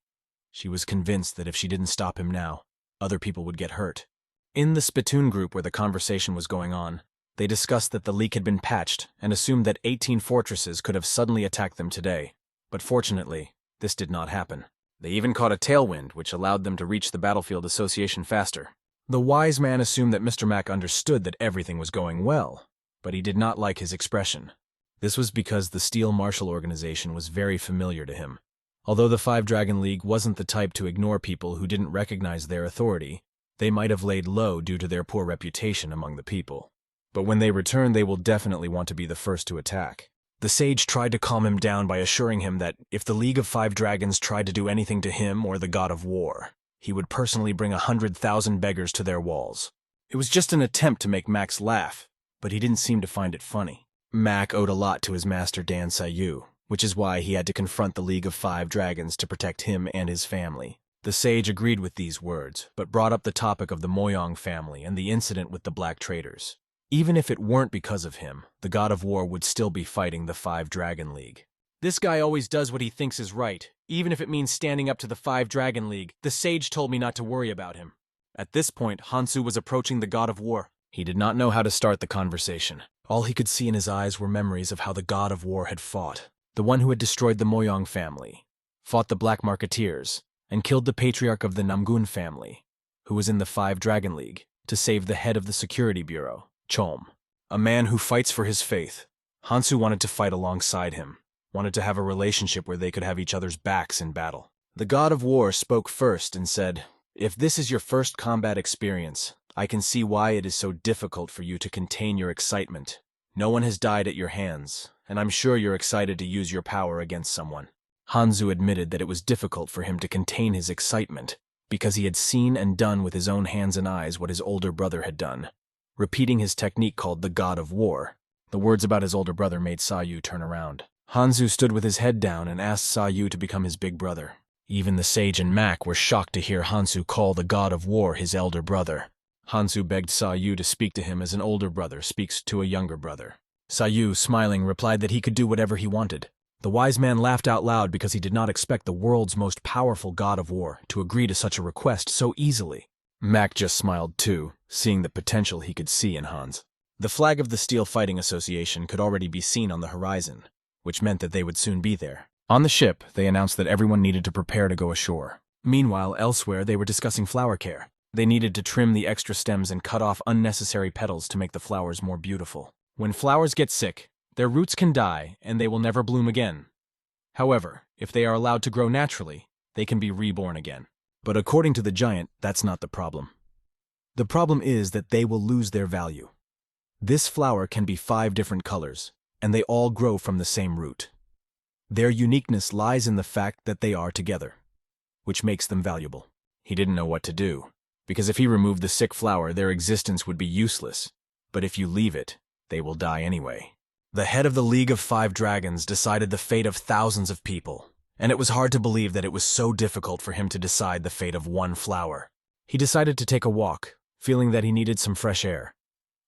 She was convinced that if she didn't stop him now, other people would get hurt. In the Spittoon group where the conversation was going on, they discussed that the leak had been patched and assumed that 18 fortresses could have suddenly attacked them today. But fortunately, this did not happen. They even caught a tailwind, which allowed them to reach the Battlefield Association faster. The wise man assumed that Mr. Mack understood that everything was going well, but he did not like his expression. This was because the Steel Martial Organization was very familiar to him. Although the Five Dragon League wasn't the type to ignore people who didn't recognize their authority, they might have laid low due to their poor reputation among the people. But when they return, they will definitely want to be the first to attack. The sage tried to calm him down by assuring him that if the League of Five Dragons tried to do anything to him or the god of war, he would personally bring 100,000 beggars to their walls. It was just an attempt to make Max laugh, but he didn't seem to find it funny. Mac owed a lot to his master Dan Sayu, which is why he had to confront the League of Five Dragons to protect him and his family. The sage agreed with these words, but brought up the topic of the Moyong family and the incident with the black traders. Even if it weren't because of him, the god of war would still be fighting the Five Dragon League. This guy always does what he thinks is right, even if it means standing up to the Five Dragon League. The sage told me not to worry about him. At this point, Hansu was approaching the god of war. He did not know how to start the conversation. All he could see in his eyes were memories of how the god of war had fought. The one who had destroyed the Moyong family, fought the Black Marketeers, and killed the patriarch of the Namgun family, who was in the Five Dragon League, to save the head of the Security Bureau, Chom. A man who fights for his faith. Hansu wanted to fight alongside him, wanted to have a relationship where they could have each other's backs in battle. The god of war spoke first and said, "If this is your first combat experience, I can see why it is so difficult for you to contain your excitement. No one has died at your hands, and I'm sure you're excited to use your power against someone." Hansu admitted that it was difficult for him to contain his excitement because he had seen and done with his own hands and eyes what his older brother had done. Repeating his technique called the god of war, the words about his older brother made Sayu turn around. Hansu stood with his head down and asked Sayu to become his big brother. Even the sage and Mac were shocked to hear Hansu call the god of war his elder brother. Hansu begged Sayu to speak to him as an older brother speaks to a younger brother. Sayu, smiling, replied that he could do whatever he wanted. The wise man laughed out loud because he did not expect the world's most powerful god of war to agree to such a request so easily. Mac just smiled too, seeing the potential he could see in Hans. The flag of the Steel Fighting Association could already be seen on the horizon, which meant that they would soon be there. On the ship, they announced that everyone needed to prepare to go ashore. Meanwhile, elsewhere, they were discussing flower care. They needed to trim the extra stems and cut off unnecessary petals to make the flowers more beautiful. When flowers get sick, their roots can die and they will never bloom again. However, if they are allowed to grow naturally, they can be reborn again. But according to the giant, that's not the problem. The problem is that they will lose their value. This flower can be 5 different colors, and they all grow from the same root. Their uniqueness lies in the fact that they are together, which makes them valuable. He didn't know what to do, because if he removed the sick flower, their existence would be useless. But if you leave it, they will die anyway. The head of the League of Five Dragons decided the fate of thousands of people, and it was hard to believe that it was so difficult for him to decide the fate of one flower. He decided to take a walk, feeling that he needed some fresh air.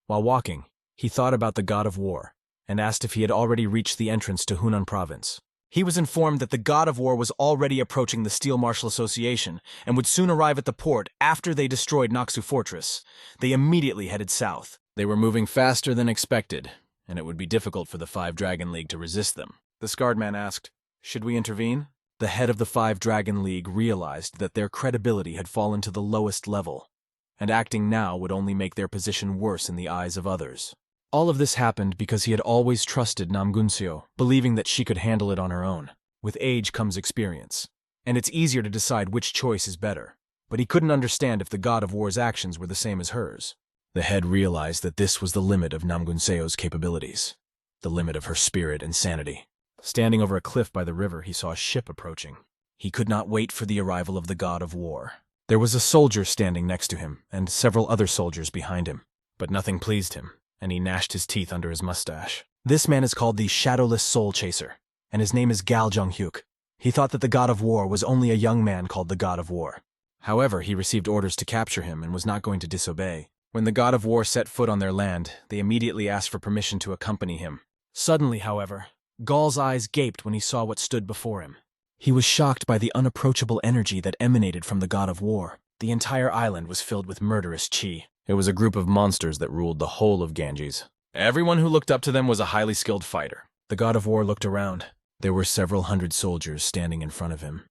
While walking, he thought about the god of war, and asked if he had already reached the entrance to Hunan province. He was informed that the god of war was already approaching the Steel Martial Association and would soon arrive at the port after they destroyed Noxu Fortress. They immediately headed south. They were moving faster than expected, and it would be difficult for the Five Dragon League to resist them. The scarred man asked, "Should we intervene?" The head of the Five Dragon League realized that their credibility had fallen to the lowest level, and acting now would only make their position worse in the eyes of others. All of this happened because he had always trusted Namgunseo, believing that she could handle it on her own. With age comes experience, and it's easier to decide which choice is better. But he couldn't understand if the god of war's actions were the same as hers. The head realized that this was the limit of Namgunseo's capabilities, the limit of her spirit and sanity. Standing over a cliff by the river, he saw a ship approaching. He could not wait for the arrival of the god of war. There was a soldier standing next to him, and several other soldiers behind him. But nothing pleased him, and he gnashed his teeth under his mustache. This man is called the Shadowless Soul Chaser, and his name is Gal Jonghyuk. He thought that the god of war was only a young man called the god of war. However, he received orders to capture him and was not going to disobey. When the god of war set foot on their land, they immediately asked for permission to accompany him. Suddenly, however, Gal's eyes gaped when he saw what stood before him. He was shocked by the unapproachable energy that emanated from the god of war. The entire island was filled with murderous chi. It was a group of monsters that ruled the whole of Ganges. Everyone who looked up to them was a highly skilled fighter. The god of war looked around. There were several hundred soldiers standing in front of him,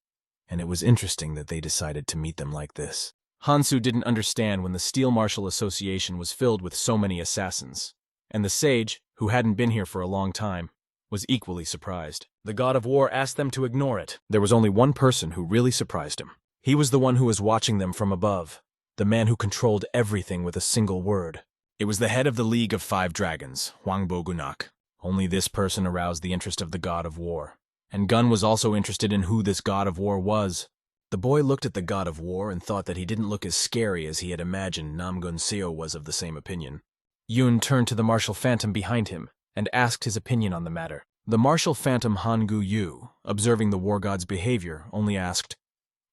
and it was interesting that they decided to meet them like this. Hansu didn't understand when the Steel Martial Association was filled with so many assassins, and the sage, who hadn't been here for a long time, was equally surprised. The god of war asked them to ignore it. There was only one person who really surprised him. He was the one who was watching them from above, the man who controlled everything with a single word. It was the head of the League of Five Dragons, Hwang Bogunak. Only this person aroused the interest of the god of war. And Gun was also interested in who this god of war was. The boy looked at the god of war and thought that he didn't look as scary as he had imagined. Namgunseo was of the same opinion. Yoon turned to the martial phantom behind him and asked his opinion on the matter. The martial phantom Hangu Yu, observing the war god's behavior, only asked,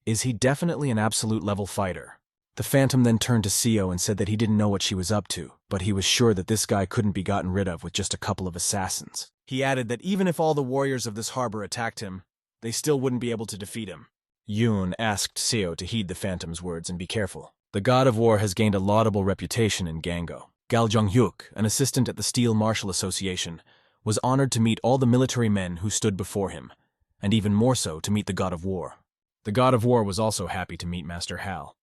"Is he definitely an absolute level fighter?" The phantom then turned to Seo and said that he didn't know what she was up to, but he was sure that this guy couldn't be gotten rid of with just a couple of assassins. He added that even if all the warriors of this harbor attacked him, they still wouldn't be able to defeat him. Yoon asked Seo to heed the phantom's words and be careful. The god of war has gained a laudable reputation in Gango. Gal Jonghyuk, an assistant at the Steel Martial Association, was honored to meet all the military men who stood before him, and even more so to meet the god of war. The god of war was also happy to meet Master Hal.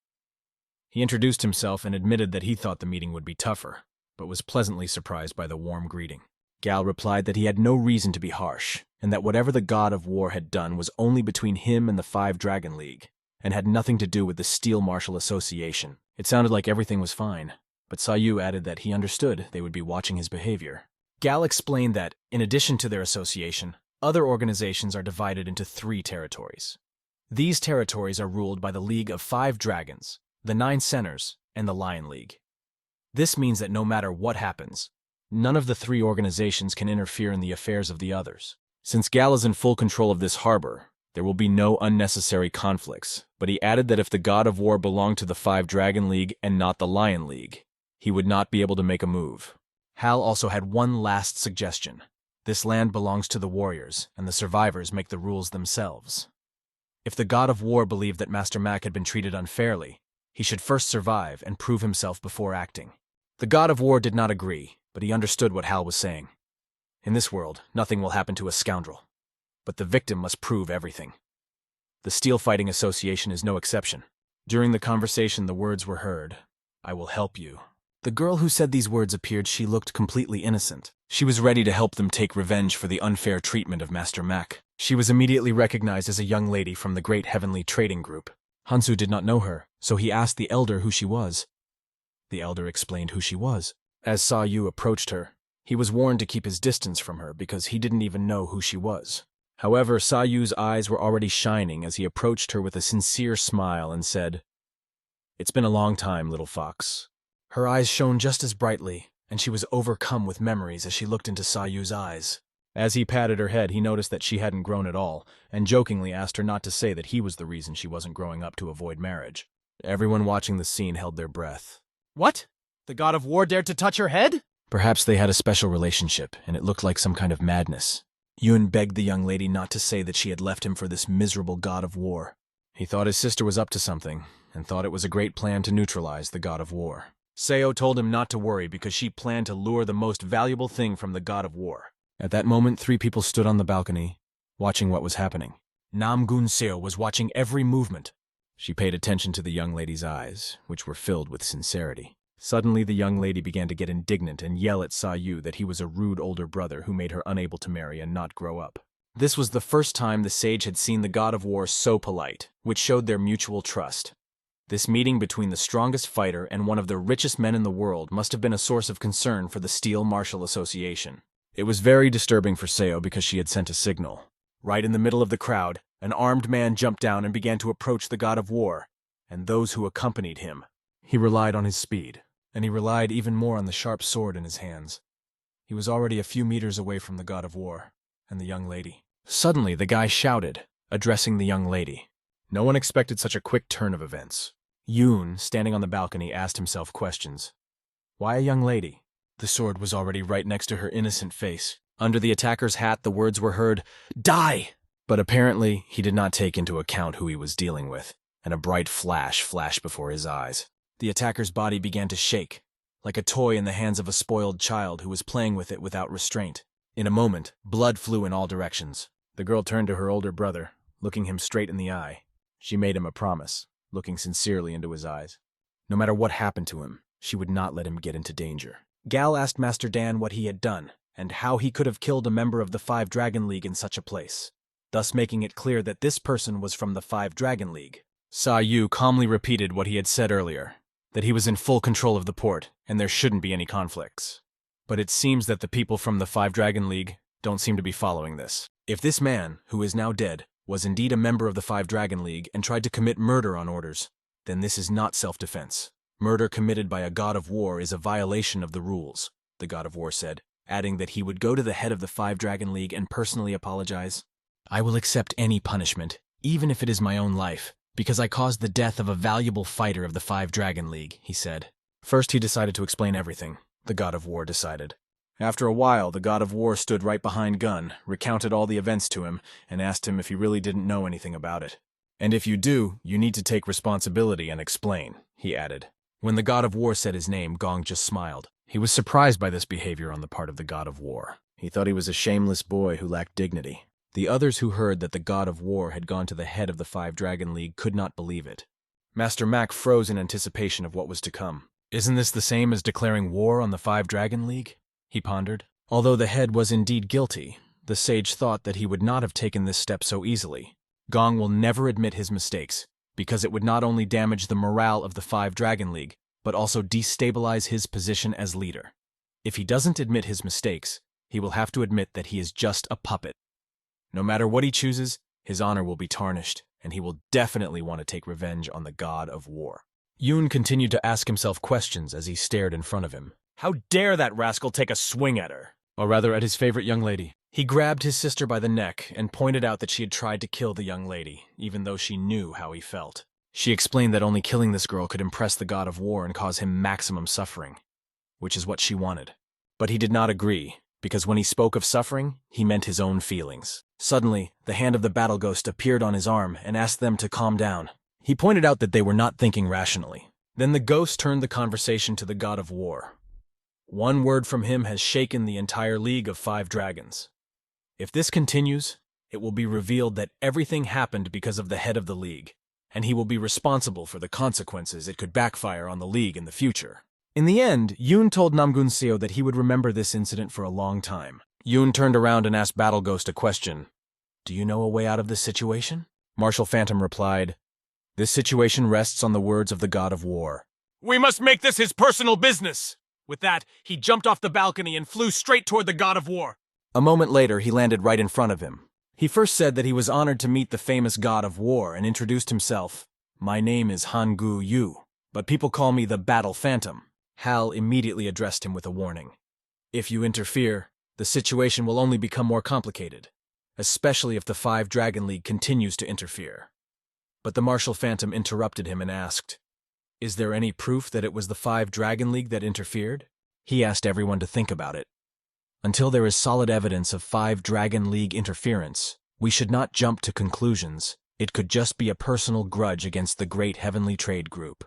He introduced himself and admitted that he thought the meeting would be tougher, but was pleasantly surprised by the warm greeting. Gal replied that he had no reason to be harsh, and that whatever the god of war had done was only between him and the Five Dragon League, and had nothing to do with the Steel Martial Association. It sounded like everything was fine, but Sayu added that he understood they would be watching his behavior. Gal explained that, in addition to their association, other organizations are divided into 3 territories. These territories are ruled by the League of Five Dragons, the 9 Centers, and the Lion League. This means that no matter what happens, none of the 3 organizations can interfere in the affairs of the others. Since Gal is in full control of this harbor, there will be no unnecessary conflicts, but he added that if the god of war belonged to the Five Dragon League and not the Lion League, he would not be able to make a move. Hal also had one last suggestion. This land belongs to the warriors, and the survivors make the rules themselves. If the god of war believed that Master Mac had been treated unfairly, he should first survive and prove himself before acting. The god of war did not agree, but he understood what Hal was saying. In this world, nothing will happen to a scoundrel, but the victim must prove everything. The Steel Fighting Association is no exception. During the conversation, the words were heard, "I will help you." The girl who said these words appeared. She looked completely innocent. She was ready to help them take revenge for the unfair treatment of Master Mac. She was immediately recognized as a young lady from the Great Heavenly Trading Group. Hansu did not know her, so he asked the elder who she was. The elder explained who she was. As Sayu approached her, he was warned to keep his distance from her because he didn't even know who she was. However, Sayu's eyes were already shining as he approached her with a sincere smile and said, It's been a long time, little fox. Her eyes shone just as brightly, and she was overcome with memories as she looked into Sayu's eyes. As he patted her head, he noticed that she hadn't grown at all, and jokingly asked her not to say that he was the reason she wasn't growing up to avoid marriage. Everyone watching the scene held their breath. What? The god of war dared to touch her head? Perhaps they had a special relationship, and it looked like some kind of madness. Yun begged the young lady not to say that she had left him for this miserable god of war. He thought his sister was up to something, and thought it was a great plan to neutralize the god of war. Seo told him not to worry because she planned to lure the most valuable thing from the god of war. At that moment, 3 people stood on the balcony, watching what was happening. Namgun Seo was watching every movement. She paid attention to the young lady's eyes, which were filled with sincerity. Suddenly, the young lady began to get indignant and yell at Sayu that he was a rude older brother who made her unable to marry and not grow up. This was the first time the sage had seen the god of war so polite, which showed their mutual trust. This meeting between the strongest fighter and one of the richest men in the world must have been a source of concern for the Steel Martial Association. It was very disturbing for Seo because she had sent a signal. Right in the middle of the crowd, an armed man jumped down and began to approach the god of war, and those who accompanied him. He relied on his speed, and he relied even more on the sharp sword in his hands. He was already a few meters away from the god of war and the young lady. Suddenly, the guy shouted, addressing the young lady. No one expected such a quick turn of events. Yoon, standing on the balcony, asked himself questions. Why a young lady? The sword was already right next to her innocent face. Under the attacker's hat, the words were heard, "Die!" But apparently, he did not take into account who he was dealing with, and a bright flash flashed before his eyes. The attacker's body began to shake, like a toy in the hands of a spoiled child who was playing with it without restraint. In a moment, blood flew in all directions. The girl turned to her older brother, looking him straight in the eye. She made him a promise, looking sincerely into his eyes. No matter what happened to him, she would not let him get into danger. Gal asked Master Dan what he had done, and how he could have killed a member of the 5 Dragon League in such a place, thus making it clear that this person was from the 5 Dragon League. Sa Yu calmly repeated what he had said earlier, that he was in full control of the port, and there shouldn't be any conflicts. But it seems that the people from the 5 Dragon League don't seem to be following this. If this man, who is now dead, was indeed a member of the 5 Dragon League and tried to commit murder on orders, then this is not self-defense. Murder committed by a god of war is a violation of the rules, the god of war said, adding that he would go to the head of the 5 Dragon League and personally apologize. I will accept any punishment, even if it is my own life, because I caused the death of a valuable fighter of the 5 Dragon League, he said. First he decided to explain everything, the god of war decided. After a while, the god of war stood right behind Gun, recounted all the events to him, and asked him if he really didn't know anything about it. And if you do, you need to take responsibility and explain, he added. When the god of war said his name, Gong just smiled. He was surprised by this behavior on the part of the god of war. He thought he was a shameless boy who lacked dignity. The others who heard that the god of war had gone to the head of the 5 Dragon League could not believe it. Master Mac froze in anticipation of what was to come. Isn't this the same as declaring war on the 5 Dragon League? He pondered. Although the head was indeed guilty, the sage thought that he would not have taken this step so easily. Gong will never admit his mistakes, because it would not only damage the morale of the 5 Dragon League, but also destabilize his position as leader. If he doesn't admit his mistakes, he will have to admit that he is just a puppet. No matter what he chooses, his honor will be tarnished, and he will definitely want to take revenge on the god of war. Yoon continued to ask himself questions as he stared in front of him. How dare that rascal take a swing at her? Or rather, at his favorite young lady. He grabbed his sister by the neck and pointed out that she had tried to kill the young lady, even though she knew how he felt. She explained that only killing this girl could impress the god of war and cause him maximum suffering, which is what she wanted. But he did not agree, because when he spoke of suffering, he meant his own feelings. Suddenly, the hand of the battle ghost appeared on his arm and asked them to calm down. He pointed out that they were not thinking rationally. Then the ghost turned the conversation to the god of war. One word from him has shaken the entire League of 5 Dragons. If this continues, it will be revealed that everything happened because of the head of the League, and he will be responsible for the consequences it could backfire on the League in the future. In the end, Yoon told Namgun Seo that he would remember this incident for a long time. Yoon turned around and asked Battle Ghost a question. Do you know a way out of this situation? Martial Phantom replied, This situation rests on the words of the god of war. We must make this his personal business! With that, he jumped off the balcony and flew straight toward the god of war. A moment later, he landed right in front of him. He first said that he was honored to meet the famous god of war and introduced himself. My name is Hangu Yu. but people call me the Battle Phantom. Hal immediately addressed him with a warning. If you interfere, the situation will only become more complicated, especially if the 5 Dragon League continues to interfere. But the Martial Phantom interrupted him and asked, "Is there any proof that it was the 5 Dragon League that interfered?" He asked everyone to think about it. Until there is solid evidence of 5 Dragon League interference, we should not jump to conclusions. It could just be a personal grudge against the Great Heavenly Trade Group.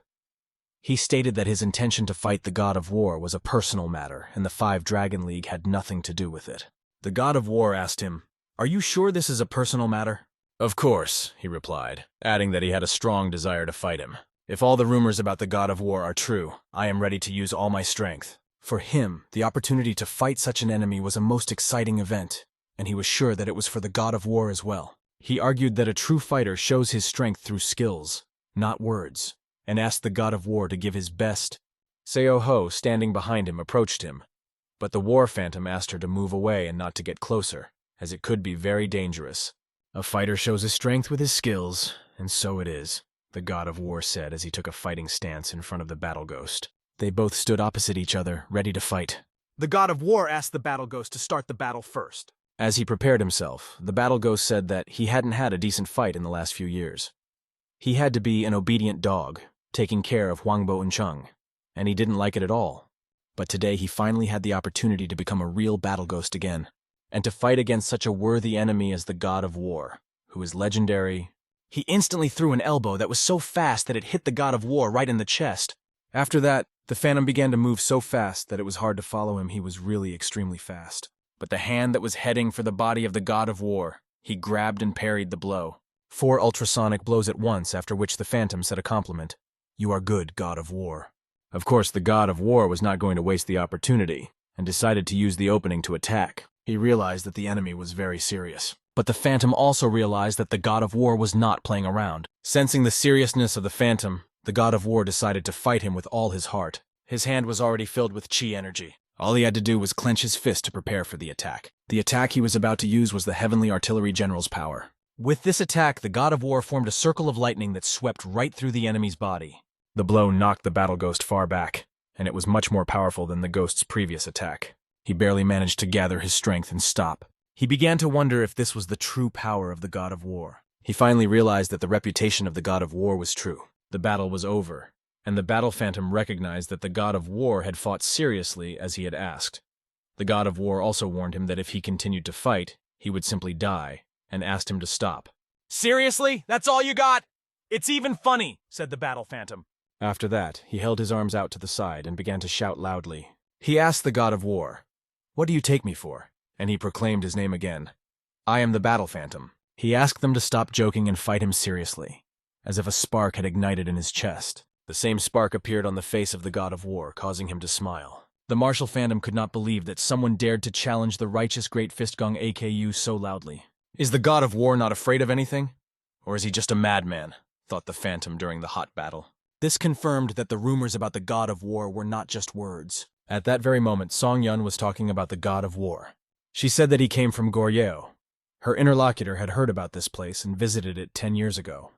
He stated that his intention to fight the God of War was a personal matter, and the 5 Dragon League had nothing to do with it. The God of War asked him, "Are you sure this is a personal matter?" "Of course," he replied, adding that he had a strong desire to fight him. "If all the rumors about the God of War are true, I am ready to use all my strength." For him, the opportunity to fight such an enemy was a most exciting event, and he was sure that it was for the God of War as well. He argued that a true fighter shows his strength through skills, not words, and asked the God of War to give his best. Seo-ho, standing behind him, approached him, but the War Phantom asked her to move away and not to get closer, as it could be very dangerous. "A fighter shows his strength with his skills, and so it is," the God of War said as he took a fighting stance in front of the Battle Ghost. They both stood opposite each other, ready to fight. The God of War asked the Battle Ghost to start the battle first. As he prepared himself, the Battle Ghost said that he hadn't had a decent fight in the last few years. He had to be an obedient dog, taking care of Huangbo and Chung, and he didn't like it at all. But today he finally had the opportunity to become a real Battle Ghost again, and to fight against such a worthy enemy as the God of War, who is legendary. He instantly threw an elbow that was so fast that it hit the God of War right in the chest. After that, the Phantom began to move so fast that it was hard to follow him. He was really extremely fast. But the hand that was heading for the body of the God of War, he grabbed and parried the blow. 4 ultrasonic blows at once, after which the Phantom said a compliment. "You are good, God of War." Of course, the God of War was not going to waste the opportunity, and decided to use the opening to attack. He realized that the enemy was very serious. But the Phantom also realized that the God of War was not playing around. Sensing the seriousness of the Phantom, the God of War decided to fight him with all his heart. His hand was already filled with chi energy. All he had to do was clench his fist to prepare for the attack. The attack he was about to use was the Heavenly Artillery General's power. With this attack, the God of War formed a circle of lightning that swept right through the enemy's body. The blow knocked the Battle Ghost far back, and it was much more powerful than the Ghost's previous attack. He barely managed to gather his strength and stop. He began to wonder if this was the true power of the God of War. He finally realized that the reputation of the God of War was true. The battle was over, and the Battle Phantom recognized that the God of War had fought seriously as he had asked. The God of War also warned him that if he continued to fight, he would simply die, and asked him to stop. "Seriously? That's all you got? It's even funny," said the Battle Phantom. After that, he held his arms out to the side and began to shout loudly. He asked the God of War, "What do you take me for?" And he proclaimed his name again. "I am the Battle Phantom." He asked them to stop joking and fight him seriously, as if a spark had ignited in his chest. The same spark appeared on the face of the God of War, causing him to smile. The Martial Phantom could not believe that someone dared to challenge the righteous Great Fistgong AKU so loudly. Is the God of War not afraid of anything? Or is he just a madman? Thought the Phantom during the hot battle. This confirmed that the rumors about the God of War were not just words. At that very moment, Song Yun was talking about the God of War. She said that he came from Goryeo. Her interlocutor had heard about this place and visited it 10 years ago.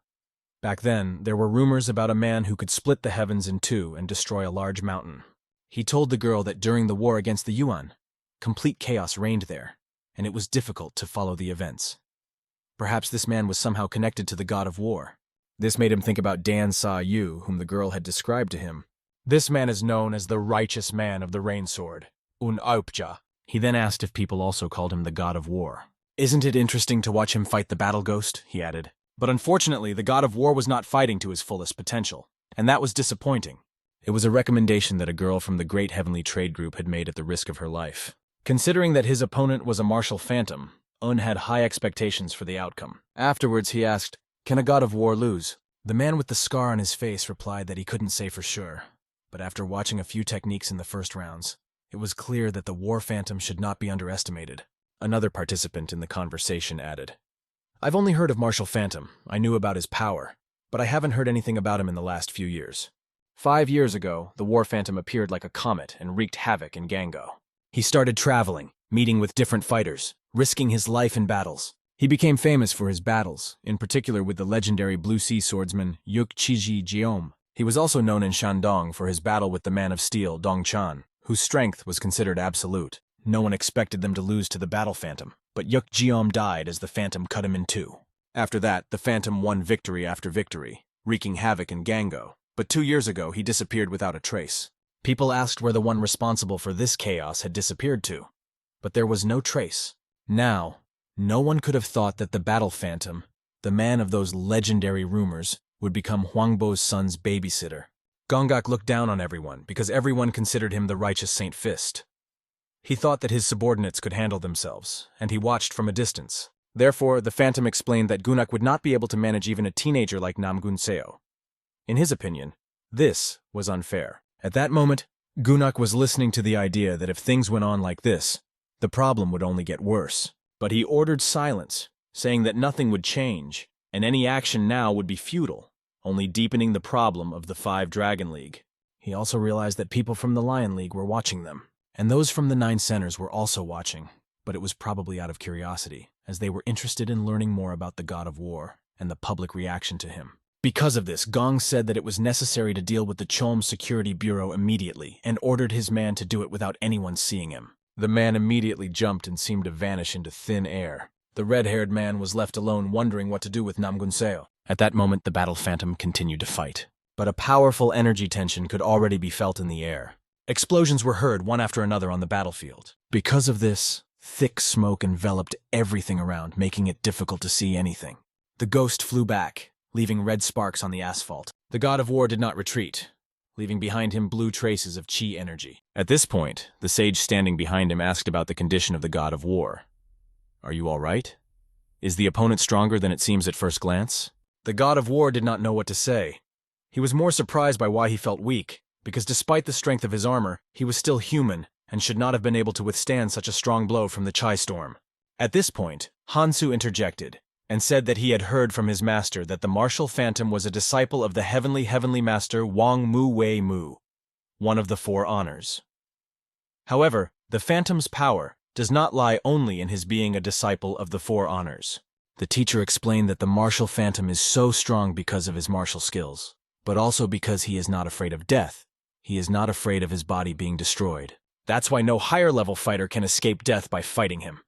Back then, there were rumors about a man who could split the heavens in two and destroy a large mountain. He told the girl that during the war against the Yuan, complete chaos reigned there, and it was difficult to follow the events. Perhaps this man was somehow connected to the God of War. This made him think about Dan Sa-yu, whom the girl had described to him. This man is known as the Righteous Man of the Rain Sword, Un-Aupja. He then asked if people also called him the God of War. Isn't it interesting to watch him fight the Battle Ghost? He added. But unfortunately, the God of War was not fighting to his fullest potential, and that was disappointing. It was a recommendation that a girl from the Great Heavenly Trade Group had made at the risk of her life. Considering that his opponent was a martial phantom, Un had high expectations for the outcome. Afterwards, he asked, "Can a God of War lose?" The man with the scar on his face replied that he couldn't say for sure, but after watching a few techniques in the first rounds, it was clear that the War Phantom should not be underestimated. Another participant in the conversation added, "I've only heard of Martial Phantom. I knew about his power, but I haven't heard anything about him in the last few years. 5 years ago, the War Phantom appeared like a comet and wreaked havoc in Gango. He started traveling, meeting with different fighters, risking his life in battles. He became famous for his battles, in particular with the legendary Blue Sea swordsman Yuk Chiji Jeom. He was also known in Shandong for his battle with the Man of Steel, Dongchan, whose strength was considered absolute. No one expected them to lose to the Battle Phantom, but Yuk Jiom died as the Phantom cut him in two. After that, the Phantom won victory after victory, wreaking havoc in Gango, but 2 years ago he disappeared without a trace. People asked where the one responsible for this chaos had disappeared to, but there was no trace. Now, no one could have thought that the Battle Phantom, the man of those legendary rumors, would become Huangbo's son's babysitter. Gongak looked down on everyone because everyone considered him the righteous Saint Fist. He thought that his subordinates could handle themselves, and he watched from a distance. Therefore, the Phantom explained that Gunak would not be able to manage even a teenager like Namgun Seo. In his opinion, this was unfair. At that moment, Gunak was listening to the idea that if things went on like this, the problem would only get worse. But he ordered silence, saying that nothing would change, and any action now would be futile, only deepening the problem of the 5 Dragon League. He also realized that people from the Lion League were watching them, and those from the 9 centers were also watching, but it was probably out of curiosity, as they were interested in learning more about the God of War and the public reaction to him. Because of this, Gong said that it was necessary to deal with the Chom Security Bureau immediately and ordered his man to do it without anyone seeing him. The man immediately jumped and seemed to vanish into thin air. The red-haired man was left alone wondering what to do with Namgun Seo. At that moment, the Battle Phantom continued to fight, but a powerful energy tension could already be felt in the air. Explosions were heard one after another on the battlefield. Because of this, thick smoke enveloped everything around, making it difficult to see anything. The ghost flew back, leaving red sparks on the asphalt. The God of War did not retreat, leaving behind him blue traces of chi energy. At this point, the sage standing behind him asked about the condition of the God of War. "Are you all right? Is the opponent stronger than it seems at first glance?" The God of War did not know what to say. He was more surprised by why he felt weak, because despite the strength of his armor, he was still human and should not have been able to withstand such a strong blow from the Chai Storm. At this point, Hansu interjected and said that he had heard from his master that the Martial Phantom was a disciple of the heavenly master Wang Mu Wei Mu, one of the 4 honors. However, the Phantom's power does not lie only in his being a disciple of the 4 honors. The teacher explained that the Martial Phantom is so strong because of his martial skills, but also because he is not afraid of death. He is not afraid of his body being destroyed. That's why no higher-level fighter can escape death by fighting him.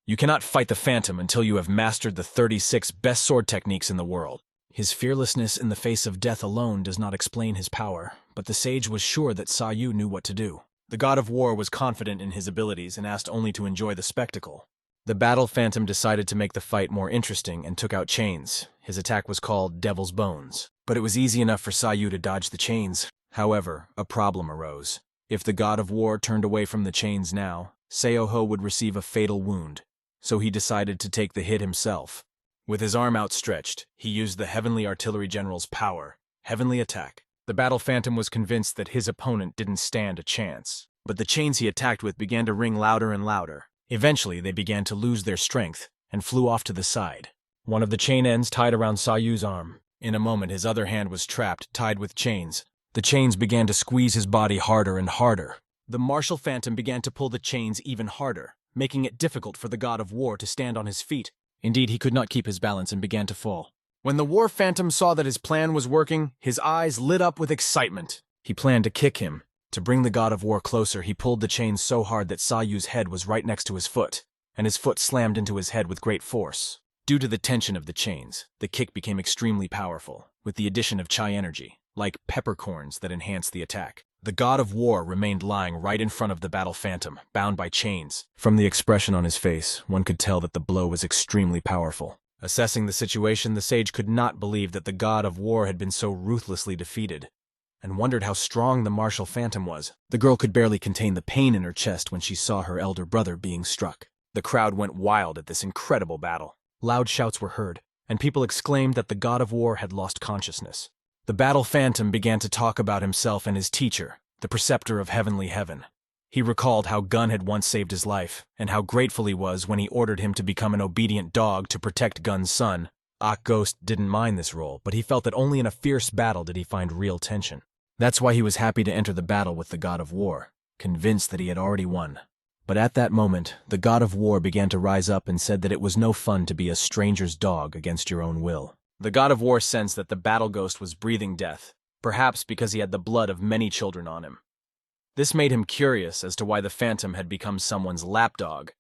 You cannot fight the Phantom until you have mastered the 36 best sword techniques in the world. His fearlessness in the face of death alone does not explain his power, but the sage was sure that Sayu knew what to do. The God of War was confident in his abilities and asked only to enjoy the spectacle. The Battle Phantom decided to make the fight more interesting and took out chains. His attack was called Devil's Bones, but it was easy enough for Sayu to dodge the chains. However, a problem arose. If the God of War turned away from the chains now, Seoho would receive a fatal wound, so he decided to take the hit himself. With his arm outstretched, he used the Heavenly Artillery General's power, Heavenly Attack. The Battle Phantom was convinced that his opponent didn't stand a chance, but the chains he attacked with began to ring louder and louder. Eventually, they began to lose their strength and flew off to the side. One of the chain ends tied around Sayu's arm. In a moment, his other hand was trapped, tied with chains. The chains began to squeeze his body harder and harder. The Martial Phantom began to pull the chains even harder, making it difficult for the God of War to stand on his feet. Indeed, he could not keep his balance and began to fall. When the War Phantom saw that his plan was working, his eyes lit up with excitement. He planned to kick him. To bring the God of War closer, he pulled the chains so hard that Sayu's head was right next to his foot, and his foot slammed into his head with great force. Due to the tension of the chains, the kick became extremely powerful, with the addition of Chai energy, like peppercorns that enhanced the attack. The God of War remained lying right in front of the Battle Phantom, bound by chains. From the expression on his face, one could tell that the blow was extremely powerful. Assessing the situation, the sage could not believe that the God of War had been so ruthlessly defeated, and wondered how strong the Martial Phantom was. The girl could barely contain the pain in her chest when she saw her elder brother being struck. The crowd went wild at this incredible battle. Loud shouts were heard, and people exclaimed that the God of War had lost consciousness. The Battle Phantom began to talk about himself and his teacher, the Preceptor of Heavenly Heaven. He recalled how Gun had once saved his life, and how grateful he was when he ordered him to become an obedient dog to protect Gun's son. Ghost didn't mind this role, but he felt that only in a fierce battle did he find real tension. That's why he was happy to enter the battle with the God of War, convinced that he had already won. But at that moment, the God of War began to rise up and said that it was no fun to be a stranger's dog against your own will. The god of war sensed that the battle ghost was breathing death, perhaps because he had the blood of many children on him. This made him curious as to why the phantom had become someone's lapdog,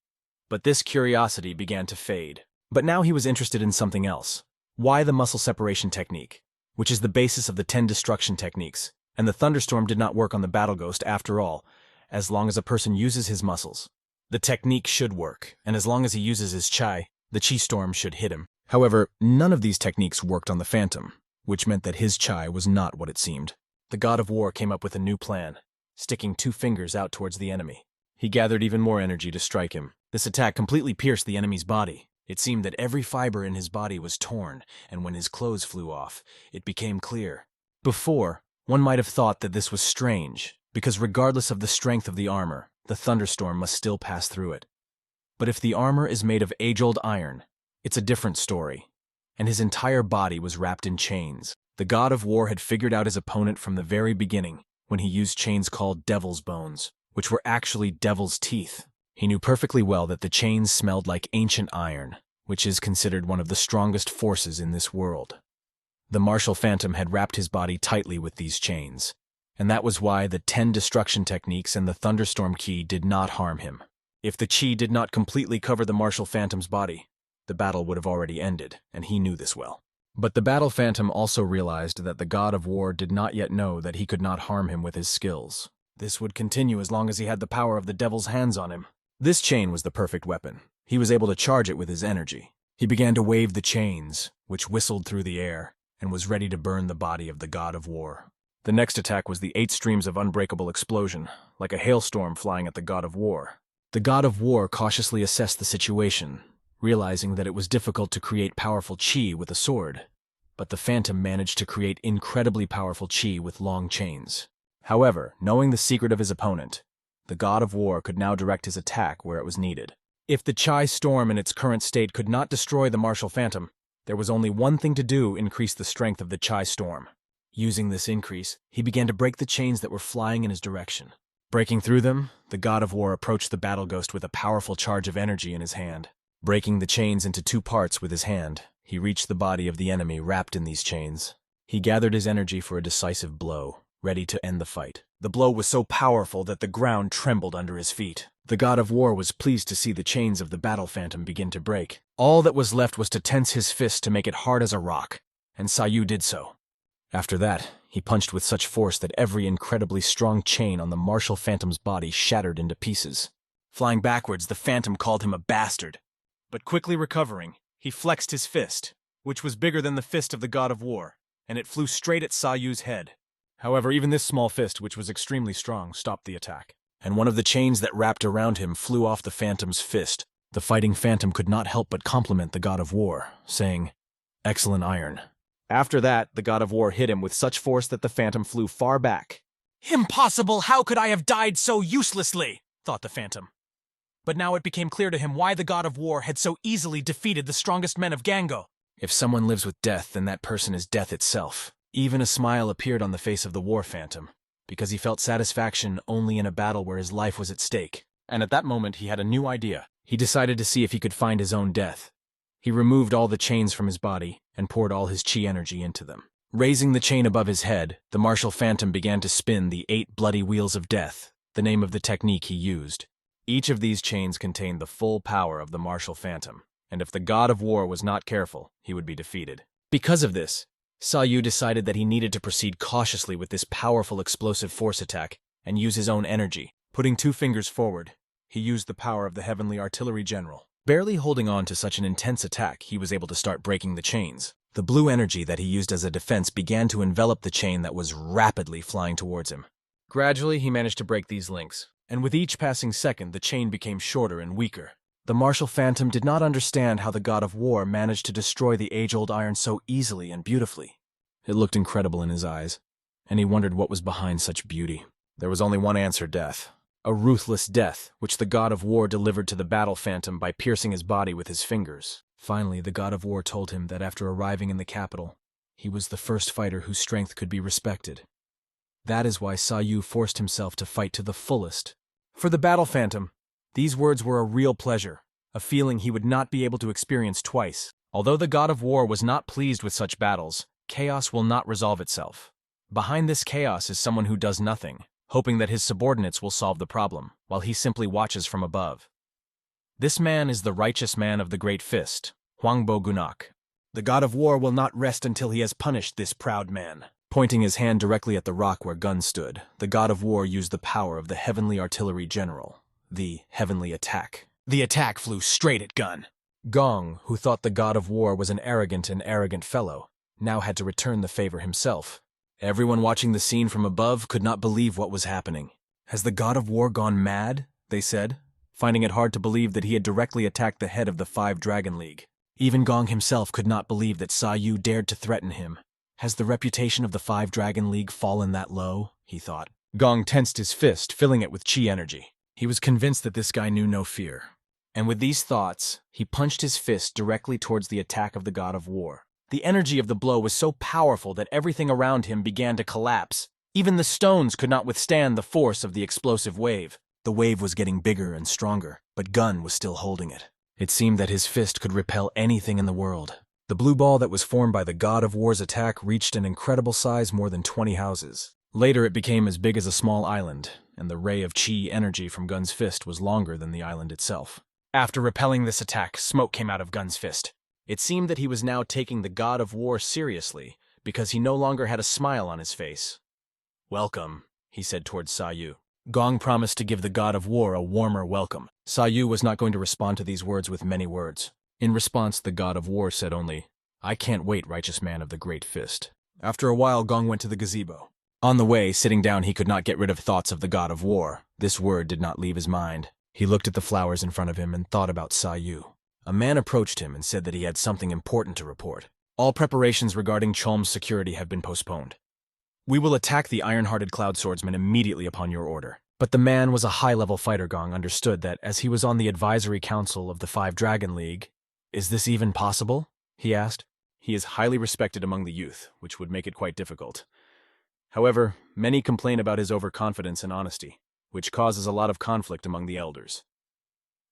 but this curiosity began to fade. But now he was interested in something else. Why the muscle separation technique, which is the basis of the 10 destruction techniques, and the thunderstorm did not work on the battle ghost after all, as long as a person uses his muscles. The technique should work, and as long as he uses his chi, the chi storm should hit him. However, none of these techniques worked on the phantom, which meant that his chi was not what it seemed. The god of war came up with a new plan, sticking 2 fingers out towards the enemy. He gathered even more energy to strike him. This attack completely pierced the enemy's body. It seemed that every fiber in his body was torn, and when his clothes flew off, it became clear. Before, one might have thought that this was strange, because regardless of the strength of the armor, the thunderstorm must still pass through it. But if the armor is made of age-old iron, it's a different story, and his entire body was wrapped in chains. The god of war had figured out his opponent from the very beginning, when he used chains called devil's bones, which were actually devil's teeth. He knew perfectly well that the chains smelled like ancient iron, which is considered one of the strongest forces in this world. The martial phantom had wrapped his body tightly with these chains, and that was why the 10 destruction techniques and the thunderstorm key did not harm him. If the chi did not completely cover the martial phantom's body, the battle would have already ended, and he knew this well. But the battle phantom also realized that the god of war did not yet know that he could not harm him with his skills. This would continue as long as he had the power of the devil's hands on him. This chain was the perfect weapon. He was able to charge it with his energy. He began to wave the chains, which whistled through the air, and was ready to burn the body of the god of war. The next attack was the 8 streams of unbreakable explosion, like a hailstorm flying at the god of war. The god of war cautiously assessed the situation, realizing that it was difficult to create powerful chi with a sword. But the phantom managed to create incredibly powerful chi with long chains. However, knowing the secret of his opponent, the god of war could now direct his attack where it was needed. If the chi storm in its current state could not destroy the martial phantom, there was only one thing to do: increase the strength of the chi storm. Using this increase, he began to break the chains that were flying in his direction. Breaking through them, the god of war approached the battle ghost with a powerful charge of energy in his hand. Breaking the chains into 2 parts with his hand, he reached the body of the enemy wrapped in these chains. He gathered his energy for a decisive blow, ready to end the fight. The blow was so powerful that the ground trembled under his feet. The god of war was pleased to see the chains of the battle phantom begin to break. All that was left was to tense his fist to make it hard as a rock, and Sayu did so. After that, he punched with such force that every incredibly strong chain on the martial phantom's body shattered into pieces. Flying backwards, the phantom called him a bastard. But quickly recovering, he flexed his fist, which was bigger than the fist of the god of war, and it flew straight at Sayu's head. However, even this small fist, which was extremely strong, stopped the attack, and one of the chains that wrapped around him flew off the phantom's fist. The fighting phantom could not help but compliment the god of war, saying, "Excellent iron." After that, the god of war hit him with such force that the phantom flew far back. Impossible! How could I have died so uselessly? Thought the phantom. But now it became clear to him why the god of war had so easily defeated the strongest men of Gango. If someone lives with death, then that person is death itself. Even a smile appeared on the face of the war phantom, because he felt satisfaction only in a battle where his life was at stake. And at that moment he had a new idea. He decided to see if he could find his own death. He removed all the chains from his body and poured all his chi energy into them. Raising the chain above his head, the martial phantom began to spin the 8 bloody wheels of death, the name of the technique he used. Each of these chains contained the full power of the martial phantom, and if the god of war was not careful, he would be defeated. Because of this, Sayu decided that he needed to proceed cautiously with this powerful explosive force attack and use his own energy. Putting 2 fingers forward, he used the power of the heavenly artillery general. Barely holding on to such an intense attack, he was able to start breaking the chains. The blue energy that he used as a defense began to envelop the chain that was rapidly flying towards him. Gradually, he managed to break these links, and with each passing second, the chain became shorter and weaker. The martial phantom did not understand how the god of war managed to destroy the age-old iron so easily and beautifully. It looked incredible in his eyes, and he wondered what was behind such beauty. There was only one answer: death. A ruthless death, which the god of war delivered to the battle phantom by piercing his body with his fingers. Finally, the god of war told him that after arriving in the capital, he was the first fighter whose strength could be respected. That is why Sayu forced himself to fight to the fullest. For the battle phantom, these words were a real pleasure, a feeling he would not be able to experience twice. Although the god of war was not pleased with such battles, chaos will not resolve itself. Behind this chaos is someone who does nothing, hoping that his subordinates will solve the problem, while he simply watches from above. This man is the righteous man of the Great Fist, Hwangbo Gunak. The god of war will not rest until he has punished this proud man. Pointing his hand directly at the rock where Gun stood, the god of war used the power of the heavenly artillery general, the heavenly attack. The attack flew straight at Gun. Gong, who thought the god of war was an arrogant fellow, now had to return the favor himself. Everyone watching the scene from above could not believe what was happening. Has the god of war gone mad? They said, finding it hard to believe that he had directly attacked the head of the Five Dragon League. Even Gong himself could not believe that Sa Yu dared to threaten him. Has the reputation of the Five Dragon League fallen that low? He thought. Gong tensed his fist, filling it with chi energy. He was convinced that this guy knew no fear. And with these thoughts, he punched his fist directly towards the attack of the god of war. The energy of the blow was so powerful that everything around him began to collapse. Even the stones could not withstand the force of the explosive wave. The wave was getting bigger and stronger, but Gun was still holding it. It seemed that his fist could repel anything in the world. The blue ball that was formed by the god of war's attack reached an incredible size, more than 20 houses. Later it became as big as a small island, and the ray of chi energy from Gun's fist was longer than the island itself. After repelling this attack, smoke came out of Gun's fist. It seemed that he was now taking the god of war seriously, because he no longer had a smile on his face. "Welcome," he said towards Sa Yu. Gong promised to give the god of war a warmer welcome. Sa Yu was not going to respond to these words with many words. In response, the god of war said only, "I can't wait, righteous man of the Great Fist." After a while, Gong went to the gazebo. On the way, sitting down, he could not get rid of thoughts of the god of war. This word did not leave his mind. He looked at the flowers in front of him and thought about Sa Yu. A man approached him and said that he had something important to report. All preparations regarding Cholm's security have been postponed. We will attack the iron-hearted cloud swordsman immediately upon your order. But the man was a high-level fighter. Gong understood that, as he was on the advisory council of the Five Dragon League. "Is this even possible?" he asked. "He is highly respected among the youth, which would make it quite difficult. However, many complain about his overconfidence and honesty, which causes a lot of conflict among the elders.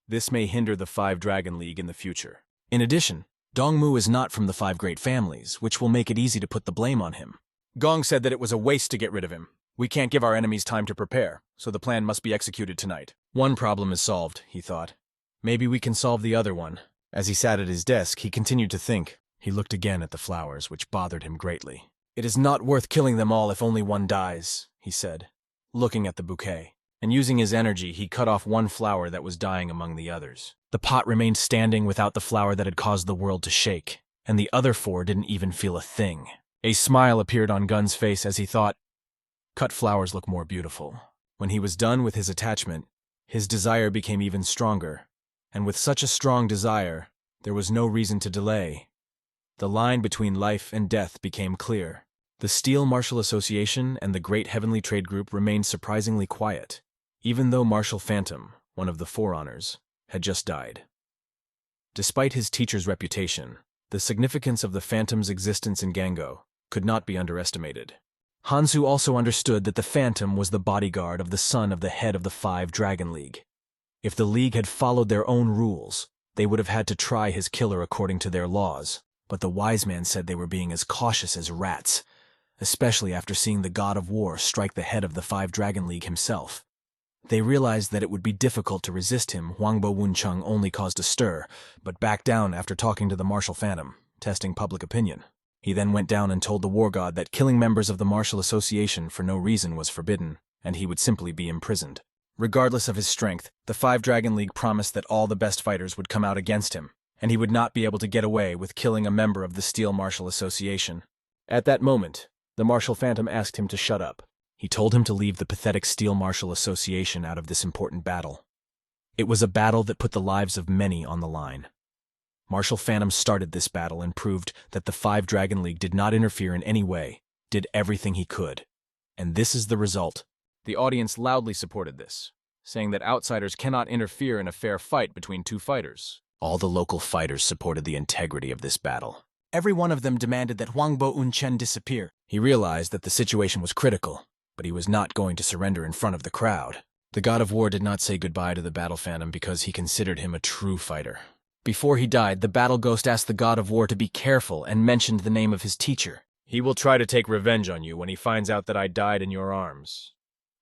This may hinder the Five Dragon League in the future. In addition, Dongmu is not from the Five Great Families, which will make it easy to put the blame on him." Gong said that it was a waste to get rid of him. "We can't give our enemies time to prepare, so the plan must be executed tonight. One problem is solved," he thought. "Maybe we can solve the other one." As he sat at his desk, he continued to think. He looked again at the flowers, which bothered him greatly. "It is not worth killing them all if only one dies," he said, looking at the bouquet. And using his energy, he cut off one flower that was dying among the others. The pot remained standing without the flower that had caused the world to shake, and the other four didn't even feel a thing. A smile appeared on Gun's face as he thought, "Cut flowers look more beautiful." When he was done with his attachment, his desire became even stronger, and with such a strong desire, there was no reason to delay. The line between life and death became clear. The Steel Martial Association and the Great Heavenly Trade Group remained surprisingly quiet, even though Marshal Phantom, one of the Forerunners, had just died. Despite his teacher's reputation, the significance of the Phantom's existence in Gango could not be underestimated. Hansu also understood that the Phantom was the bodyguard of the son of the head of the Five Dragon League. If the League had followed their own rules, they would have had to try his killer according to their laws, but the wise man said they were being as cautious as rats, especially after seeing the god of war strike the head of the Five Dragon League himself. They realized that it would be difficult to resist him. Hwangbo Wuncheng only caused a stir, but backed down after talking to the Martial Phantom, testing public opinion. He then went down and told the war god that killing members of the Martial Association for no reason was forbidden, and he would simply be imprisoned. Regardless of his strength, the Five Dragon League promised that all the best fighters would come out against him, and he would not be able to get away with killing a member of the Steel Martial Association. At that moment, the Martial Phantom asked him to shut up. He told him to leave the pathetic Steel Martial Association out of this important battle. It was a battle that put the lives of many on the line. Martial Phantom started this battle and proved that the Five Dragon League did not interfere in any way, did everything he could. And this is the result. The audience loudly supported this, saying that outsiders cannot interfere in a fair fight between two fighters. All the local fighters supported the integrity of this battle. Every one of them demanded that Hwangbo Unchen disappear. He realized that the situation was critical, but he was not going to surrender in front of the crowd. The god of war did not say goodbye to the battle phantom because he considered him a true fighter. Before he died, the battle ghost asked the god of war to be careful and mentioned the name of his teacher. He will try to take revenge on you when he finds out that I died in your arms.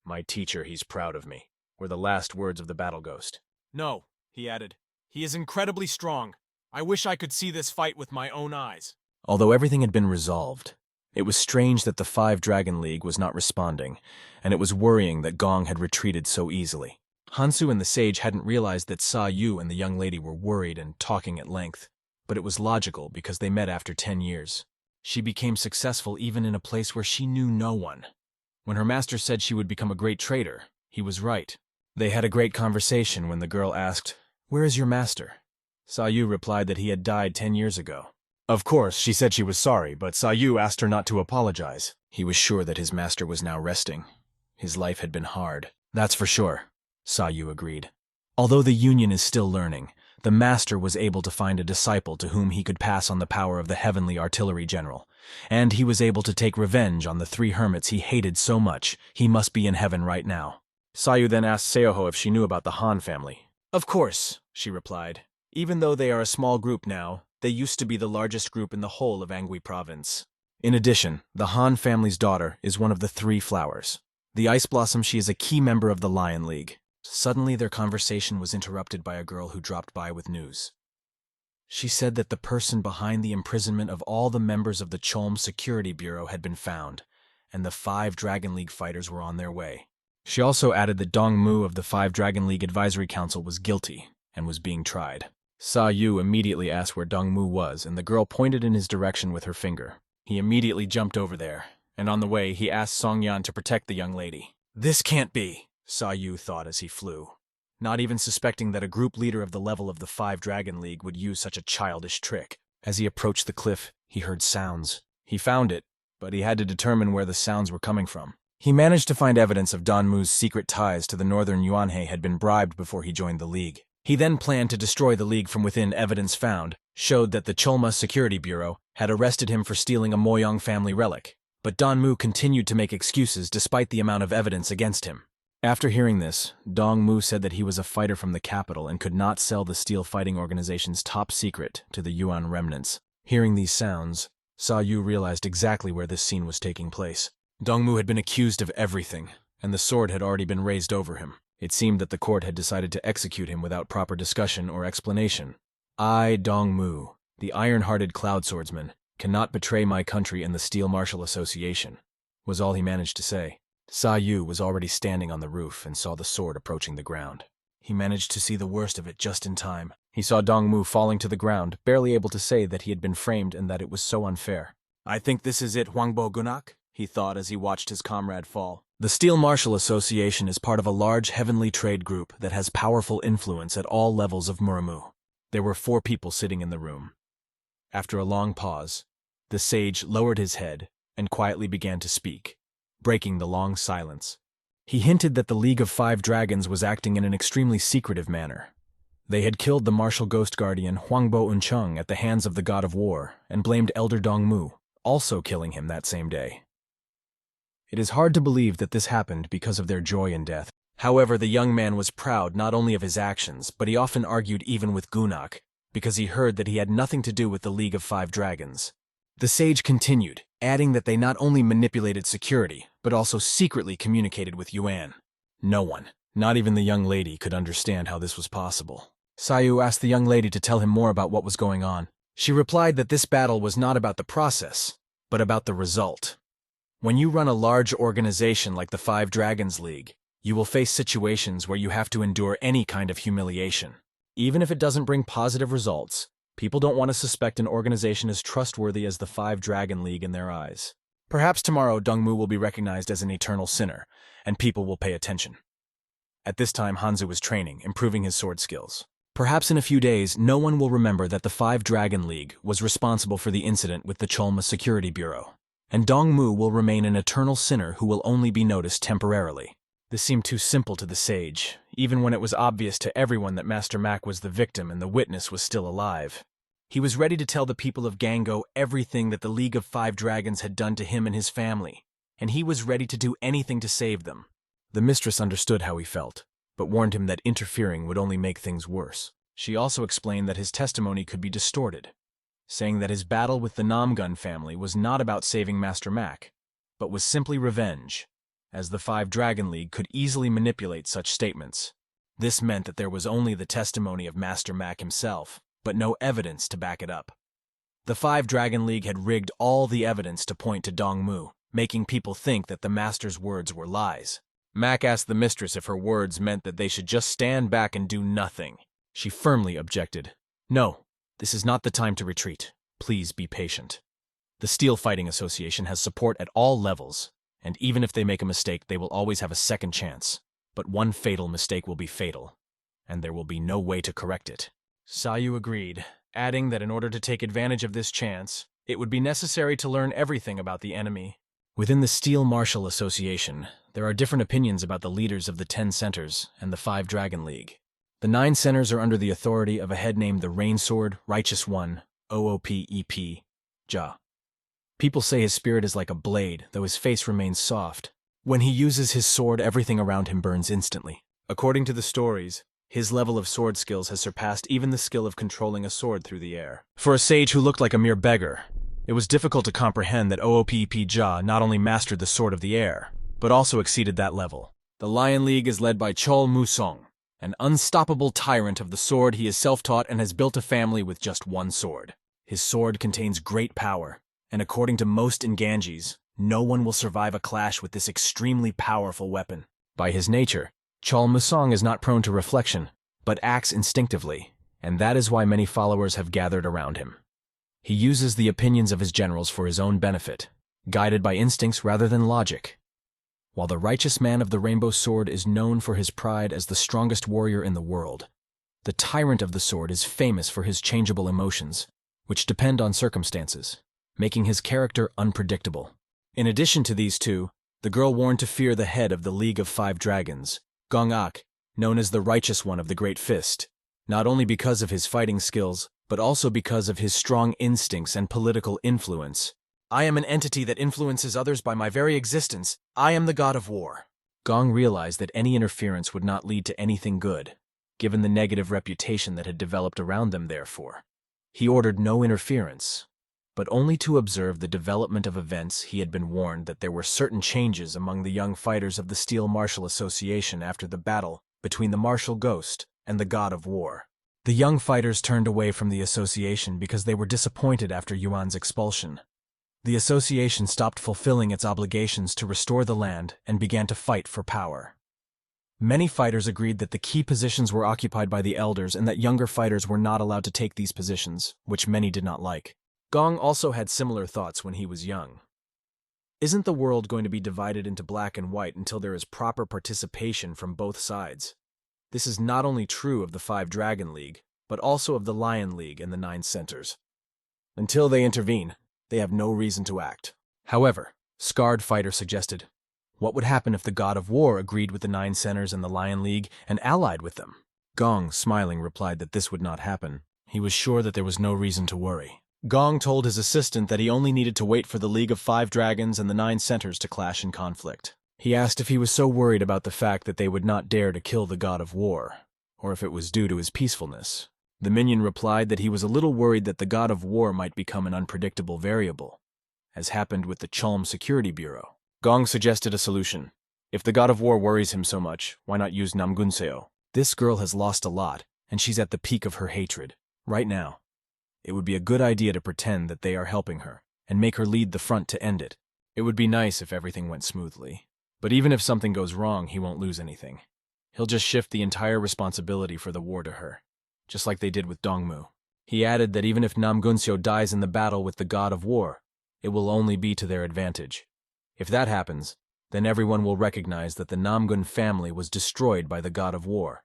My teacher, he's proud of me, were the last words of the battle ghost. No, he added. He is incredibly strong. I wish I could see this fight with my own eyes. Although everything had been resolved, it was strange that the Five Dragon League was not responding, and it was worrying that Gong had retreated so easily. Hansu and the sage hadn't realized that Sa Yu and the young lady were worried and talking at length, but it was logical because they met after 10 years. She became successful even in a place where she knew no one. When her master said she would become a great trader, he was right. They had a great conversation when the girl asked, "Where is your master?" Sa Yu replied that he had died 10 years ago. Of course, she said she was sorry, but Sa Yu asked her not to apologize. He was sure that his master was now resting. His life had been hard. That's for sure, Sa Yu agreed. Although the Union is still learning, the master was able to find a disciple to whom he could pass on the power of the heavenly artillery general, and he was able to take revenge on the 3 hermits he hated so much he must be in heaven right now. Sa Yu then asked Seoho if she knew about the Han family. Of course, she replied. Even though they are a small group now, they used to be the largest group in the whole of Anhui province. In addition, the Han family's daughter is one of the 3 flowers. The Ice Blossom, she is a key member of the Lion League. Suddenly, their conversation was interrupted by a girl who dropped by with news. She said that the person behind the imprisonment of all the members of the Cholm Security Bureau had been found, and the 5 Dragon League fighters were on their way. She also added that Dong Mu of the 5 Dragon League Advisory Council was guilty and was being tried. Sa Yu immediately asked where Dong Mu was, and the girl pointed in his direction with her finger. He immediately jumped over there, and on the way he asked Song Yan to protect the young lady. This can't be, Sa Yu thought as he flew, not even suspecting that a group leader of the level of the 5 Dragon League would use such a childish trick. As he approached the cliff, he heard sounds. He found it, but he had to determine where the sounds were coming from. He managed to find evidence of Don Mu's secret ties to the northern Yuanhe had been bribed before he joined the League. He then planned to destroy the League from within. Evidence found showed that the Cholma Security Bureau had arrested him for stealing a Moyong family relic, but Don Mu continued to make excuses despite the amount of evidence against him. After hearing this, Dong Mu said that he was a fighter from the capital and could not sell the Steel Fighting Organization's top secret to the Yuan remnants. Hearing these sounds, Sa Yu realized exactly where this scene was taking place. Dong Mu had been accused of everything, and the sword had already been raised over him. It seemed that the court had decided to execute him without proper discussion or explanation. I, Dong Mu, the iron-hearted cloud swordsman, cannot betray my country and the Steel Martial Association, was all he managed to say. Sa Yu was already standing on the roof and saw the sword approaching the ground. He managed to see the worst of it just in time. He saw Dong Mu falling to the ground, barely able to say that he had been framed and that it was so unfair. I think this is it, Huangbo Gunak, he thought as he watched his comrade fall. The Steel Martial Association is part of a large heavenly trade group that has powerful influence at all levels of Muramu. There were 4 people sitting in the room. After a long pause, the sage lowered his head and quietly began to speak, breaking the long silence. He hinted that the League of 5 Dragons was acting in an extremely secretive manner. They had killed the martial ghost guardian Huangbo Uncheng at the hands of the god of war and blamed Elder Dong Mu, also killing him that same day. It is hard to believe that this happened because of their joy in death. However, the young man was proud not only of his actions, but he often argued even with Gunak, because he heard that he had nothing to do with the League of 5 Dragons. The sage continued, adding that they not only manipulated security, but also secretly communicated with Yuan. No one, not even the young lady, could understand how this was possible. Sa Yu asked the young lady to tell him more about what was going on. She replied that this battle was not about the process, but about the result. When you run a large organization like the 5 Dragons League, you will face situations where you have to endure any kind of humiliation. Even if it doesn't bring positive results, people don't want to suspect an organization as trustworthy as the 5 Dragon League in their eyes. Perhaps tomorrow Dong Mu will be recognized as an eternal sinner, and people will pay attention. At this time, Hanzu was training, improving his sword skills. Perhaps in a few days, no one will remember that the 5 Dragon League was responsible for the incident with the Cholma Security Bureau, and Dong Mu will remain an eternal sinner who will only be noticed temporarily. This seemed too simple to the sage, even when it was obvious to everyone that Master Mak was the victim and the witness was still alive. He was ready to tell the people of Gango everything that the League of 5 Dragons had done to him and his family, and he was ready to do anything to save them. The mistress understood how he felt, but warned him that interfering would only make things worse. She also explained that his testimony could be distorted, saying that his battle with the Namgun family was not about saving Master Mac, but was simply revenge, as the Five Dragon League could easily manipulate such statements. This meant that there was only the testimony of Master Mac himself, but no evidence to back it up. The Five Dragon League had rigged all the evidence to point to Dongmu, making people think that the Master's words were lies. Mac asked the mistress if her words meant that they should just stand back and do nothing. She firmly objected. No, this is not the time to retreat. Please be patient. The Steel Fighting Association has support at all levels, and even if they make a mistake, they will always have a second chance. But one fatal mistake will be fatal, and there will be no way to correct it. Sayu agreed, adding that in order to take advantage of this chance, it would be necessary to learn everything about the enemy. Within the Steel Martial Association, there are different opinions about the leaders of the 10 centers and the Five Dragon League. The 9 centers are under the authority of a head named the Rain Sword, Righteous One, OOPEP, Ja. People say his spirit is like a blade, though his face remains soft. When he uses his sword, everything around him burns instantly. According to the stories, his level of sword skills has surpassed even the skill of controlling a sword through the air. For a sage who looked like a mere beggar, it was difficult to comprehend that OOPEP Ja not only mastered the sword of the air, but also exceeded that level. The Lion League is led by Chol Musong, an unstoppable tyrant of the sword. He is self-taught and has built a family with just one sword. His sword contains great power, and according to most Nganjis, no one will survive a clash with this extremely powerful weapon. By his nature, Chol Musong is not prone to reflection, but acts instinctively, and that is why many followers have gathered around him. He uses the opinions of his generals for his own benefit, guided by instincts rather than logic. While the righteous man of the Rainbow Sword is known for his pride as the strongest warrior in the world, the tyrant of the sword is famous for his changeable emotions, which depend on circumstances, making his character unpredictable. In addition to these two, the girl warned to fear the head of the League of Five Dragons, Gong Ak, known as the Righteous One of the Great Fist, not only because of his fighting skills, but also because of his strong instincts and political influence. I am an entity that influences others by my very existence. I am the god of war. Gong realized that any interference would not lead to anything good, given the negative reputation that had developed around them therefore. He ordered no interference, but only to observe the development of events. He had been warned that there were certain changes among the young fighters of the Steel Martial Association after the battle between the Martial Ghost and the God of War. The young fighters turned away from the association because they were disappointed after Yuan's expulsion. The association stopped fulfilling its obligations to restore the land and began to fight for power. Many fighters agreed that the key positions were occupied by the elders and that younger fighters were not allowed to take these positions, which many did not like. Gong also had similar thoughts when he was young. Isn't the world going to be divided into black and white until there is proper participation from both sides? This is not only true of the Five Dragon League, but also of the Lion League and the 9 centers. Until they intervene, they have no reason to act. However, Scarred Fighter suggested, what would happen if the God of War agreed with the 9 centers and the Lion League and allied with them? Gong, smiling, replied that this would not happen. He was sure that there was no reason to worry. Gong told his assistant that he only needed to wait for the League of Five Dragons and the 9 centers to clash in conflict. He asked if he was so worried about the fact that they would not dare to kill the God of War, or if it was due to his peacefulness. The minion replied that he was a little worried that the God of War might become an unpredictable variable, as happened with the Cholm Security Bureau. Gong suggested a solution. If the God of War worries him so much, why not use Namgunseo? This girl has lost a lot, and she's at the peak of her hatred. Right now, it would be a good idea to pretend that they are helping her, and make her lead the front to end it. It would be nice if everything went smoothly. But even if something goes wrong, he won't lose anything. He'll just shift the entire responsibility for the war to her, just like they did with Dongmu. He added that even if Namgunseo dies in the battle with the God of War, it will only be to their advantage. If that happens, then everyone will recognize that the Namgun family was destroyed by the God of War.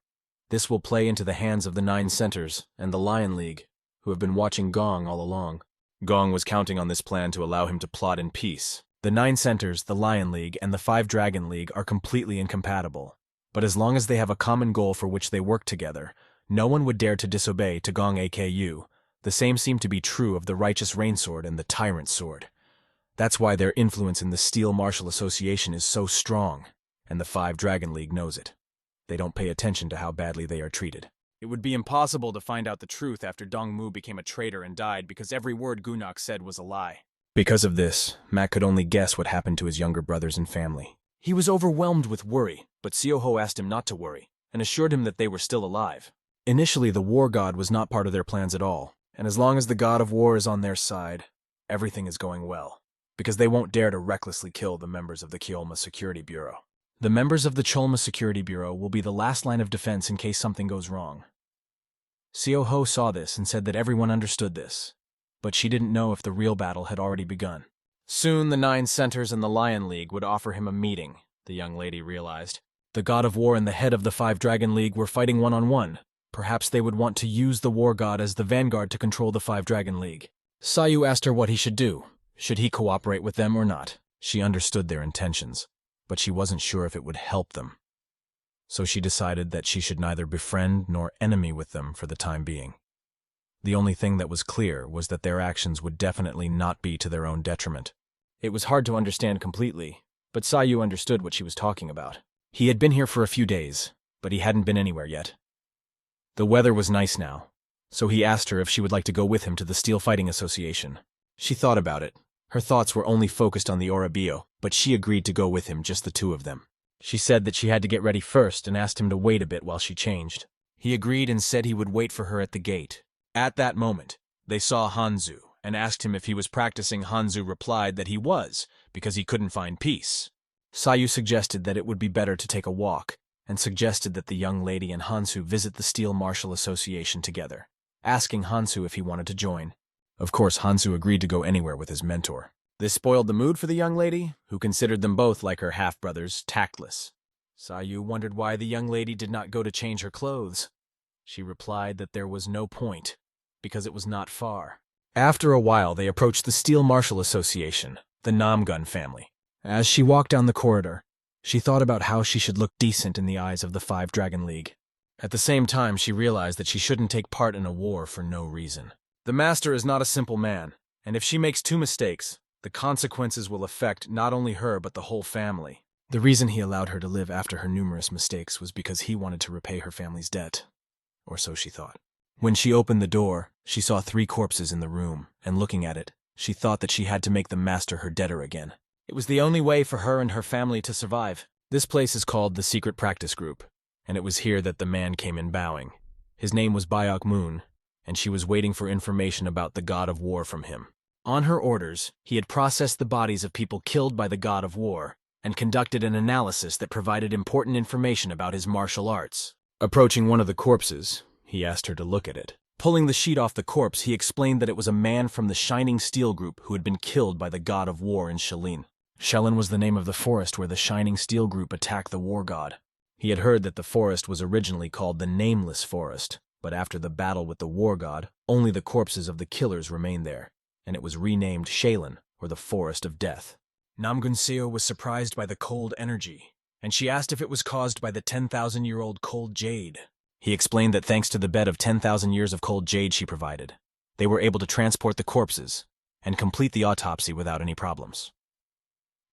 This will play into the hands of the 9 centers and the Lion League, who have been watching Gong all along. Gong was counting on this plan to allow him to plot in peace. The 9 centers, the Lion League, and the Five Dragon League are completely incompatible, but as long as they have a common goal for which they work together, no one would dare to disobey to Gong AKU. The same seemed to be true of the Righteous Rain Sword and the Tyrant Sword. That's why their influence in the Steel Martial Association is so strong, and the Five Dragon League knows it. They don't pay attention to how badly they are treated. It would be impossible to find out the truth after Dongmu became a traitor and died because every word Gunak said was a lie. Because of this, Matt could only guess what happened to his younger brothers and family. He was overwhelmed with worry, but Seoho asked him not to worry and assured him that they were still alive. Initially, the war god was not part of their plans at all, and as long as the god of war is on their side, everything is going well, because they won't dare to recklessly kill the members of the Kyolma Security Bureau. The members of the Cholma Security Bureau will be the last line of defense in case something goes wrong. Seoho saw this and said that everyone understood this, but she didn't know if the real battle had already begun. Soon the 9 centers and the Lion League would offer him a meeting, the young lady realized. The god of war and the head of the 5 Dragon League were fighting one-on-one. Perhaps they would want to use the war god as the vanguard to control the 5 Dragon League. Sayu asked her what he should do. Should he cooperate with them or not? She understood their intentions, but she wasn't sure if it would help them. So she decided that she should neither befriend nor enemy with them for the time being. The only thing that was clear was that their actions would definitely not be to their own detriment. It was hard to understand completely, but Sayu understood what she was talking about. He had been here for a few days, but he hadn't been anywhere yet. The weather was nice now, so he asked her if she would like to go with him to the Steel Fighting Association. She thought about it. Her thoughts were only focused on the Orabio, but she agreed to go with him, just the 2 of them. She said that she had to get ready first and asked him to wait a bit while she changed. He agreed and said he would wait for her at the gate. At that moment, they saw Hanzu and asked him if he was practicing. Hanzu replied that he was, because he couldn't find peace. Sayu suggested that it would be better to take a walk, and suggested that the young lady and Hansu visit the Steel Martial Association together, asking Hansu if he wanted to join. Of course, Hansu agreed to go anywhere with his mentor. This spoiled the mood for the young lady, who considered them both, like her half-brothers, tactless. Sayu wondered why the young lady did not go to change her clothes. She replied that there was no point, because it was not far. After a while, they approached the Steel Martial Association, the Namgun family. As she walked down the corridor, she thought about how she should look decent in the eyes of the 5 Dragon League. At the same time, she realized that she shouldn't take part in a war for no reason. The master is not a simple man, and if she makes 2 mistakes, the consequences will affect not only her but the whole family. The reason he allowed her to live after her numerous mistakes was because he wanted to repay her family's debt. Or so she thought. When she opened the door, she saw 3 corpses in the room, and looking at it, she thought that she had to make the master her debtor again. It was the only way for her and her family to survive. This place is called the Secret Practice Group, and it was here that the man came in bowing. His name was Bayok Moon, and she was waiting for information about the god of war from him. On her orders, he had processed the bodies of people killed by the god of war, and conducted an analysis that provided important information about his martial arts. Approaching one of the corpses, he asked her to look at it. Pulling the sheet off the corpse, he explained that it was a man from the Shining Steel Group who had been killed by the god of war in Shalin. Shalin was the name of the forest where the Shining Steel Group attacked the war god. He had heard that the forest was originally called the Nameless Forest, but after the battle with the war god, only the corpses of the killers remained there, and it was renamed Shalin, or the Forest of Death. Namgun Seo was surprised by the cold energy, and she asked if it was caused by the 10,000-year-old cold jade. He explained that thanks to the bed of 10,000 years of cold jade she provided, they were able to transport the corpses and complete the autopsy without any problems.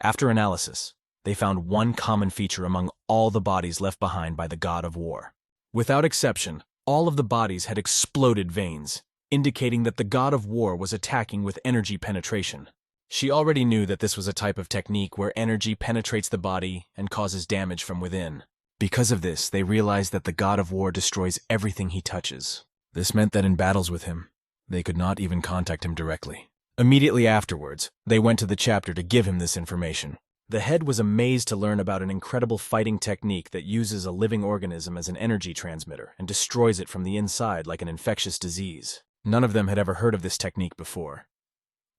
After analysis, they found one common feature among all the bodies left behind by the god of war. Without exception, all of the bodies had exploded veins, indicating that the god of war was attacking with energy penetration. She already knew that this was a type of technique where energy penetrates the body and causes damage from within. Because of this, they realized that the god of war destroys everything he touches. This meant that in battles with him, they could not even contact him directly. Immediately afterwards, they went to the chapter to give him this information. The head was amazed to learn about an incredible fighting technique that uses a living organism as an energy transmitter and destroys it from the inside like an infectious disease. None of them had ever heard of this technique before.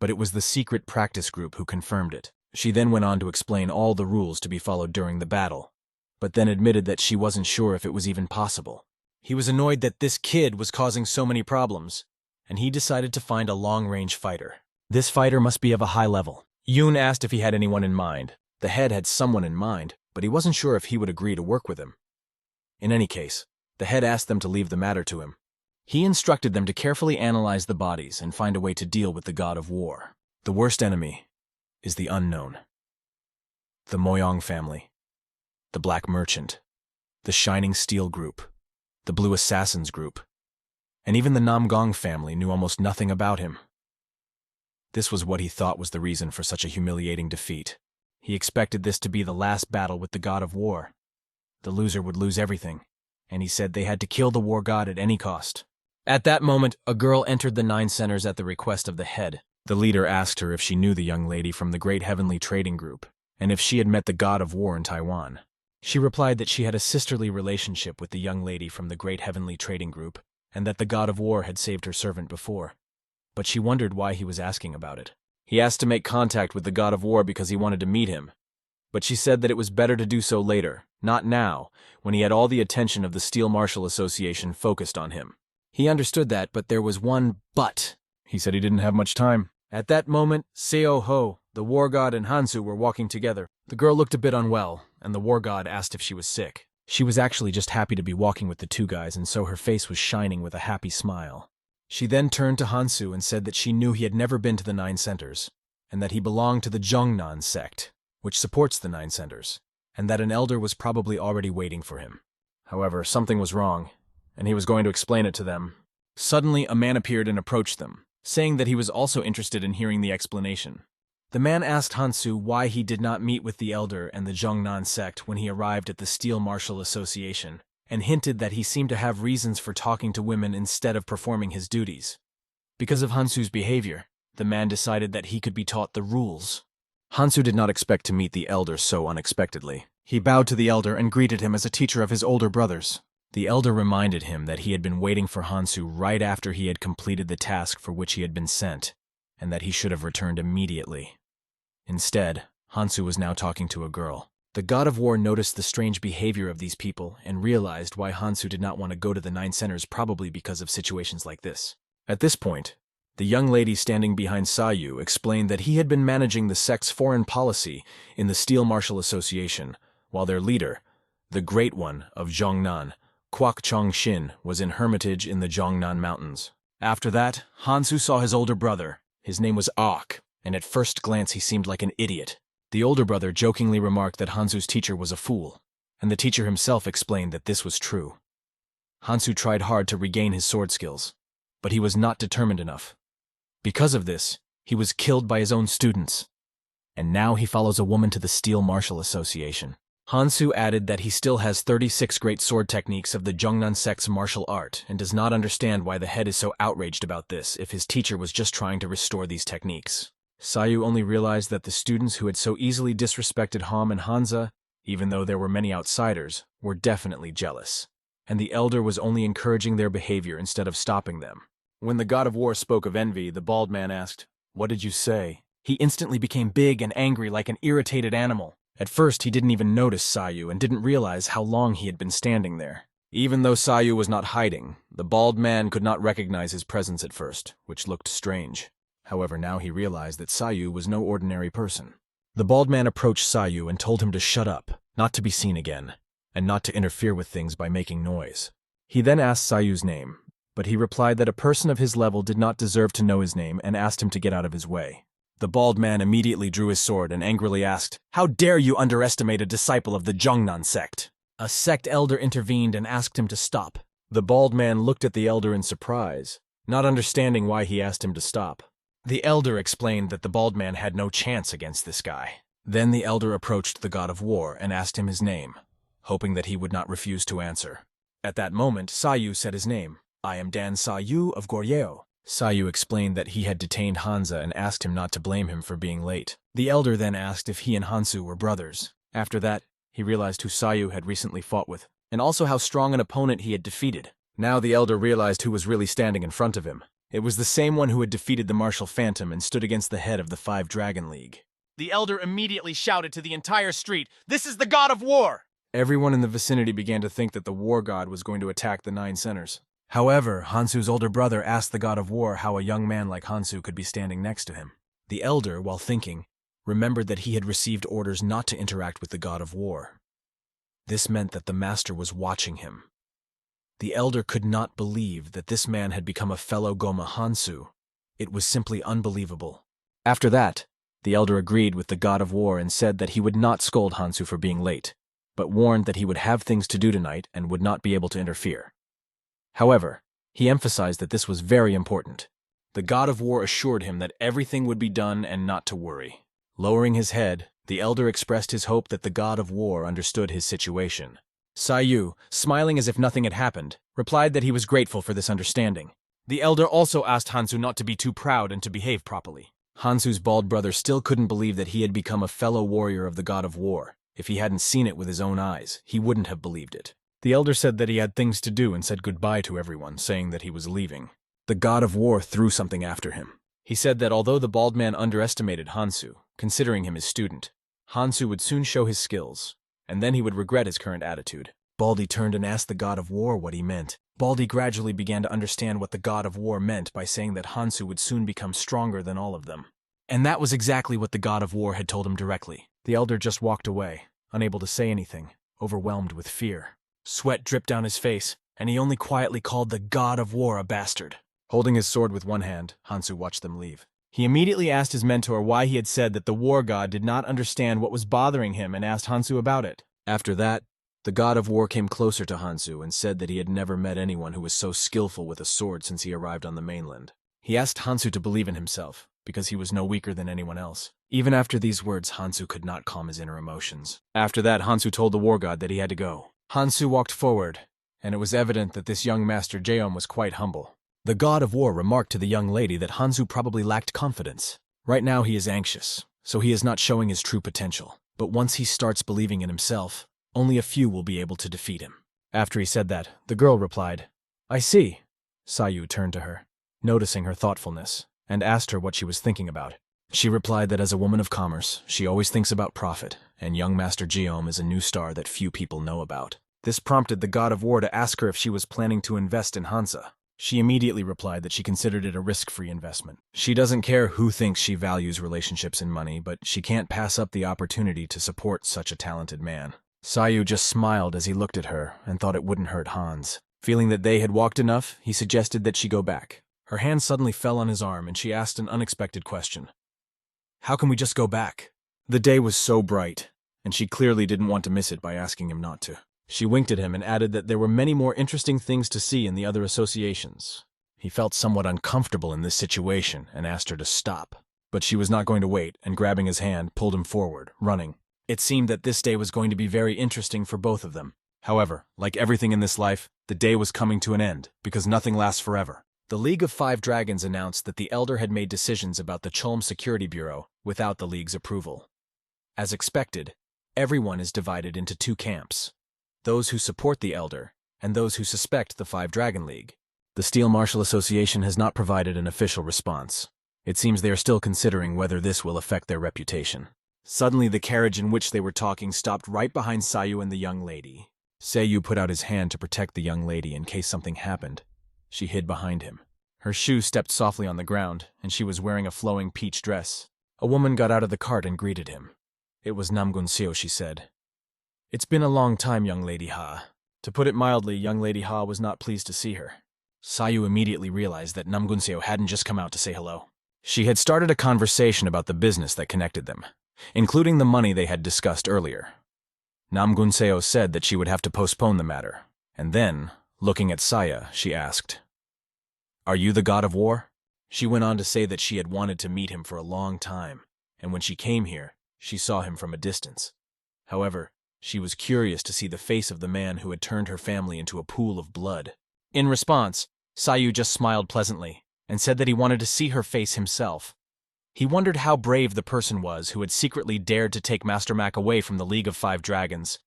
But it was the Secret Practice Group who confirmed it. She then went on to explain all the rules to be followed during the battle, but then admitted that she wasn't sure if it was even possible. He was annoyed that this kid was causing so many problems, and he decided to find a long-range fighter. This fighter must be of a high level. Yoon asked if he had anyone in mind. The head had someone in mind, but he wasn't sure if he would agree to work with him. In any case, the head asked them to leave the matter to him. He instructed them to carefully analyze the bodies and find a way to deal with the god of war. The worst enemy is the unknown. The Moyong family, the Black Merchant, the Shining Steel Group, the Blue Assassins group. And even the Namgong family knew almost nothing about him. This was what he thought was the reason for such a humiliating defeat. He expected this to be the last battle with the god of war. The loser would lose everything, and he said they had to kill the war god at any cost. At that moment, a girl entered the 9 centers at the request of the head. The leader asked her if she knew the young lady from the Great Heavenly Trading Group, and if she had met the god of war in Taiwan. She replied that she had a sisterly relationship with the young lady from the Great Heavenly Trading Group, and that the god of war had saved her servant before. But she wondered why he was asking about it. He asked to make contact with the god of war because he wanted to meet him. But she said that it was better to do so later, not now, when he had all the attention of the Steel Martial Association focused on him. He understood that, but there was one but. He said he didn't have much time. At that moment, Seo Ho, the war god, and Hansu were walking together. The girl looked a bit unwell, and the war god asked if she was sick. She was actually just happy to be walking with the 2 guys, and so her face was shining with a happy smile. She then turned to Hansu and said that she knew he had never been to the 9 centers, and that he belonged to the Zhongnan sect, which supports the 9 centers, and that an elder was probably already waiting for him. However, something was wrong, and he was going to explain it to them. Suddenly, a man appeared and approached them, saying that he was also interested in hearing the explanation. The man asked Hansu why he did not meet with the elder and the Zhongnan sect when he arrived at the Steel Martial Association, and hinted that he seemed to have reasons for talking to women instead of performing his duties. Because of Hansu's behavior, the man decided that he could be taught the rules. Hansu did not expect to meet the elder so unexpectedly. He bowed to the elder and greeted him as a teacher of his older brothers. The elder reminded him that he had been waiting for Hansu right after he had completed the task for which he had been sent, and that he should have returned immediately. Instead, Hansu was now talking to a girl. The god of war noticed the strange behavior of these people and realized why Hansu did not want to go to the 9 centers, probably because of situations like this. At this point, the young lady standing behind Sayu explained that he had been managing the sect's foreign policy in the Steel Martial Association, while their leader, the Great One of Zhongnan, Kwak Chong-shin, was in hermitage in the Zhongnan Mountains. After that, Hansu saw his older brother. His name was Ok, and at first glance he seemed like an idiot. The older brother jokingly remarked that Hansu's teacher was a fool, and the teacher himself explained that this was true. Hansu tried hard to regain his sword skills, but he was not determined enough. Because of this, he was killed by his own students, and now he follows a woman to the Steel Martial Association. Hansu added that he still has 36 great sword techniques of the Zhongnan sect's martial art and does not understand why the head is so outraged about this if his teacher was just trying to restore these techniques. Sayu only realized that the students who had so easily disrespected Ham and Hansa, even though there were many outsiders, were definitely jealous, and the elder was only encouraging their behavior instead of stopping them. When the god of war spoke of envy, the bald man asked, "What did you say?" He instantly became big and angry like an irritated animal. At first, he didn't even notice Sayu and didn't realize how long he had been standing there. Even though Sayu was not hiding, the bald man could not recognize his presence at first, which looked strange. However, now he realized that Sayu was no ordinary person. The bald man approached Sayu and told him to shut up, not to be seen again, and not to interfere with things by making noise. He then asked Sayu's name, but he replied that a person of his level did not deserve to know his name and asked him to get out of his way. The bald man immediately drew his sword and angrily asked, "How dare you underestimate a disciple of the Zhongnan sect?" A sect elder intervened and asked him to stop. The bald man looked at the elder in surprise, not understanding why he asked him to stop. The elder explained that the bald man had no chance against this guy. Then the elder approached the god of war and asked him his name, hoping that he would not refuse to answer. At that moment, Sayu said his name. "I am Dan Sayu of Goryeo." Sayu explained that he had detained Hansa and asked him not to blame him for being late. The elder then asked if he and Hansu were brothers. After that, he realized who Sayu had recently fought with, and also how strong an opponent he had defeated. Now the elder realized who was really standing in front of him. It was the same one who had defeated the Martial Phantom and stood against the head of the 5 Dragon League. The elder immediately shouted to the entire street, "This is the god of war!" Everyone in the vicinity began to think that the war god was going to attack the 9 centers. However, Hansu's older brother asked the god of war how a young man like Hansu could be standing next to him. The elder, while thinking, remembered that he had received orders not to interact with the god of war. This meant that the master was watching him. The elder could not believe that this man had become a fellow Goma Hansu. It was simply unbelievable. After that, the elder agreed with the god of war and said that he would not scold Hansu for being late, but warned that he would have things to do tonight and would not be able to interfere. However, he emphasized that this was very important. The god of war assured him that everything would be done and not to worry. Lowering his head, the elder expressed his hope that the god of war understood his situation. Sayu, smiling as if nothing had happened, replied that he was grateful for this understanding. The elder also asked Hansu not to be too proud and to behave properly. Hansu's bald brother still couldn't believe that he had become a fellow warrior of the god of war. If he hadn't seen it with his own eyes, he wouldn't have believed it. The elder said that he had things to do and said goodbye to everyone, saying that he was leaving. The god of war threw something after him. He said that although the bald man underestimated Hansu, considering him his student, Hansu would soon show his skills, and then he would regret his current attitude. Baldy turned and asked the god of war what he meant. Baldy gradually began to understand what the god of war meant by saying that Hansu would soon become stronger than all of them. And that was exactly what the god of war had told him directly. The elder just walked away, unable to say anything, overwhelmed with fear. Sweat dripped down his face, and he only quietly called the god of war a bastard. Holding his sword with one hand, Hansu watched them leave. He immediately asked his mentor why he had said that the war god did not understand what was bothering him and asked Hansu about it. After that, the god of war came closer to Hansu and said that he had never met anyone who was so skillful with a sword since he arrived on the mainland. He asked Hansu to believe in himself, because he was no weaker than anyone else. Even after these words, Hansu could not calm his inner emotions. After that, Hansu told the war god that he had to go. Hansu walked forward, and it was evident that this young master Jeom was quite humble. The god of war remarked to the young lady that Hansu probably lacked confidence. Right now he is anxious, so he is not showing his true potential. But once he starts believing in himself, only a few will be able to defeat him. After he said that, the girl replied, "I see." Sayu turned to her, noticing her thoughtfulness, and asked her what she was thinking about. She replied that as a woman of commerce, she always thinks about profit, and young Master Jeom is a new star that few people know about. This prompted the god of war to ask her if she was planning to invest in Hansa. She immediately replied that she considered it a risk-free investment. She doesn't care who thinks she values relationships and money, but she can't pass up the opportunity to support such a talented man. Sayu just smiled as he looked at her and thought it wouldn't hurt Hans. Feeling that they had walked enough, he suggested that she go back. Her hand suddenly fell on his arm and she asked an unexpected question. "How can we just go back?" The day was so bright, and she clearly didn't want to miss it by asking him not to. She winked at him and added that there were many more interesting things to see in the other associations. He felt somewhat uncomfortable in this situation and asked her to stop. But she was not going to wait, and grabbing his hand, pulled him forward, running. It seemed that this day was going to be very interesting for both of them. However, like everything in this life, the day was coming to an end, because nothing lasts forever. The League of Five Dragons announced that the Elder had made decisions about the Cholm Security Bureau without the League's approval. As expected, everyone is divided into two camps: those who support the Elder, and those who suspect the Five Dragon League. The Steel Martial Association has not provided an official response. It seems they are still considering whether this will affect their reputation. Suddenly, the carriage in which they were talking stopped right behind Sayu and the young lady. Sayu put out his hand to protect the young lady in case something happened. She hid behind him. Her shoe stepped softly on the ground, and she was wearing a flowing peach dress. A woman got out of the cart and greeted him. It was Namgunseo, she said. "It's been a long time, young Lady Ha." To put it mildly, young Lady Ha was not pleased to see her. Sayu immediately realized that Namgunseo hadn't just come out to say hello. She had started a conversation about the business that connected them, including the money they had discussed earlier. Namgunseo said that she would have to postpone the matter, and then, looking at Saya, she asked, "Are you the god of war?" She went on to say that she had wanted to meet him for a long time, and when she came here, she saw him from a distance. However, she was curious to see the face of the man who had turned her family into a pool of blood. In response, Sayu just smiled pleasantly and said that he wanted to see her face himself. He wondered how brave the person was who had secretly dared to take Master Mac away from the League of Five Dragons.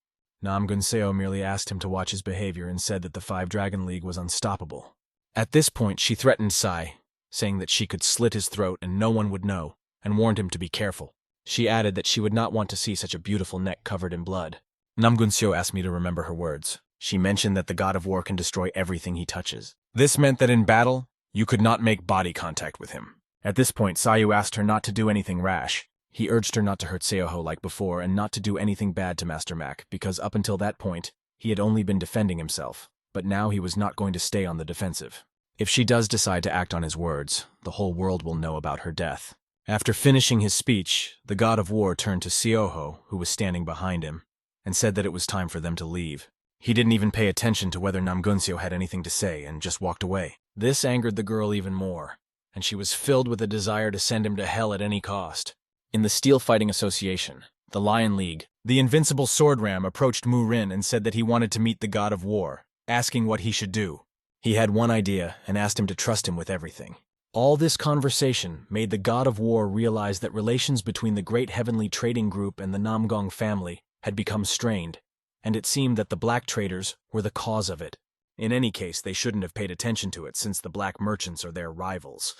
Namgunseo merely asked him to watch his behavior and said that the Five Dragon League was unstoppable. At this point, she threatened Sai, saying that she could slit his throat and no one would know, and warned him to be careful. She added that she would not want to see such a beautiful neck covered in blood. Namgunseo asked me to remember her words. She mentioned that the god of war can destroy everything he touches. This meant that in battle, you could not make body contact with him. At this point, Sayu asked her not to do anything rash. He urged her not to hurt Seoho like before and not to do anything bad to Master Mac, because up until that point, he had only been defending himself. But now he was not going to stay on the defensive. If she does decide to act on his words, the whole world will know about her death. After finishing his speech, the god of war turned to Seoho, who was standing behind him, and said that it was time for them to leave. He didn't even pay attention to whether Namgunseo had anything to say and just walked away. This angered the girl even more, and she was filled with a desire to send him to hell at any cost. In the Steel Fighting Association, the Lion League, the invincible sword ram approached Mu Rin and said that he wanted to meet the god of war, asking what he should do. He had one idea and asked him to trust him with everything. All this conversation made the god of war realize that relations between the Great Heavenly Trading Group and the Namgong family had become strained, and it seemed that the black traders were the cause of it. In any case, they shouldn't have paid attention to it since the black merchants are their rivals.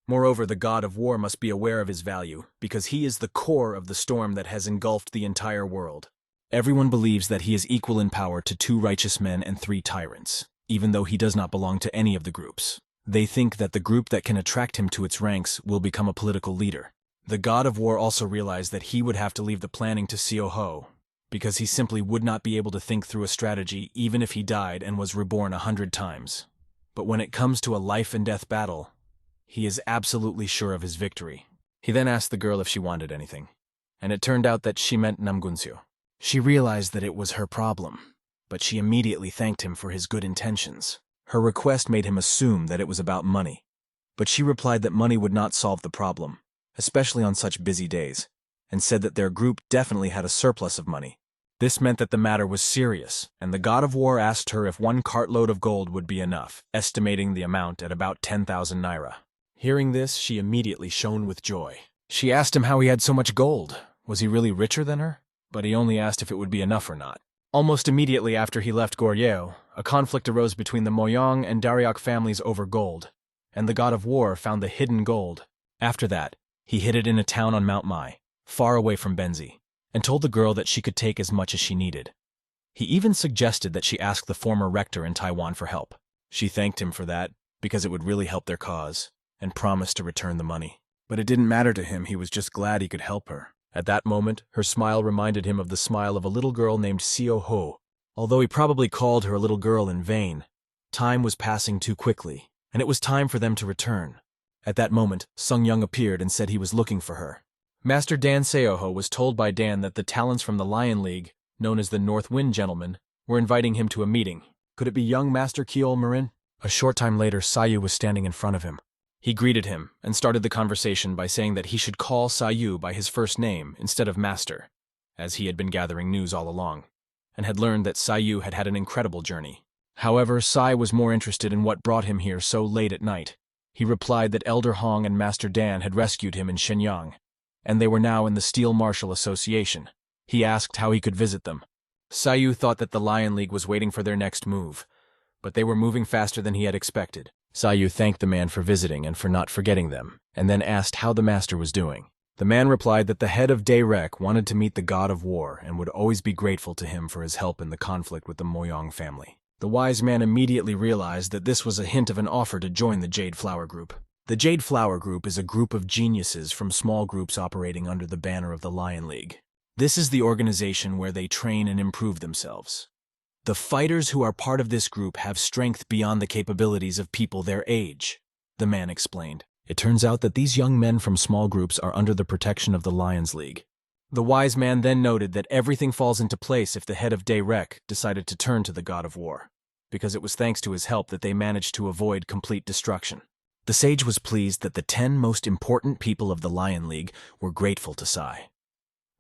Moreover, the god of war must be aware of his value, because he is the core of the storm that has engulfed the entire world. Everyone believes that he is equal in power to 2 righteous men and 3 tyrants, even though he does not belong to any of the groups. They think that the group that can attract him to its ranks will become a political leader. The god of war also realized that he would have to leave the planning to Seo Ho, because he simply would not be able to think through a strategy even if he died and was reborn 100 times. But when it comes to a life-and-death battle, he is absolutely sure of his victory. He then asked the girl if she wanted anything, and it turned out that she meant Namgunseo. She realized that it was her problem, but she immediately thanked him for his good intentions. Her request made him assume that it was about money, but she replied that money would not solve the problem, especially on such busy days, and said that their group definitely had a surplus of money. This meant that the matter was serious, and the god of war asked her if 1 cartload of gold would be enough, estimating the amount at about 10,000 naira. Hearing this, she immediately shone with joy. She asked him how he had so much gold. Was he really richer than her? But he only asked if it would be enough or not. Almost immediately after he left Goryeo, a conflict arose between the Moyong and Daryok families over gold, and the god of war found the hidden gold. After that, he hid it in a town on Mount Mai, far away from Benzi, and told the girl that she could take as much as she needed. He even suggested that she ask the former rector in Taiwan for help. She thanked him for that, because it would really help their cause, and promised to return the money. But it didn't matter to him, he was just glad he could help her. At that moment, her smile reminded him of the smile of a little girl named Seo Ho. Although he probably called her a little girl in vain, time was passing too quickly, and it was time for them to return. At that moment, Sung Young appeared and said he was looking for her. Master Dan Seoho was told by Dan that the talents from the Lion League, known as the North Wind Gentlemen, were inviting him to a meeting. Could it be young Master Kiol Marin? A short time later, Sayu was standing in front of him. He greeted him and started the conversation by saying that he should call Sayu by his first name instead of Master, as he had been gathering news all along, and had learned that Sayu had had an incredible journey. However, Sai was more interested in what brought him here so late at night. He replied that Elder Hong and Master Dan had rescued him in Shenyang, and they were now in the Steel Martial Association. He asked how he could visit them. Sayu thought that the Lion League was waiting for their next move, but they were moving faster than he had expected. Sayu thanked the man for visiting and for not forgetting them, and then asked how the master was doing. The man replied that the head of Dayrek wanted to meet the god of war and would always be grateful to him for his help in the conflict with the Moyong family. The wise man immediately realized that this was a hint of an offer to join the Jade Flower Group. The Jade Flower Group is a group of geniuses from small groups operating under the banner of the Lion League. This is the organization where they train and improve themselves. The fighters who are part of this group have strength beyond the capabilities of people their age, the man explained. It turns out that these young men from small groups are under the protection of the Lions League. The wise man then noted that everything falls into place if the head of Dayrek decided to turn to the god of war, because it was thanks to his help that they managed to avoid complete destruction. The sage was pleased that the 10 most important people of the Lion League were grateful to Sai.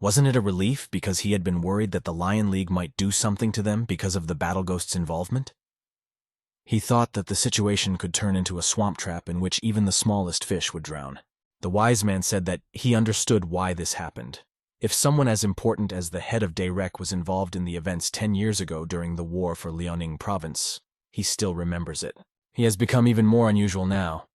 Wasn't it a relief because he had been worried that the Lion League might do something to them because of the Battle Ghost's involvement? He thought that the situation could turn into a swamp trap in which even the smallest fish would drown. The wise man said that he understood why this happened. If someone as important as the head of Dayrek was involved in the events 10 years ago during the war for Liaoning province, he still remembers it. He has become even more unusual now.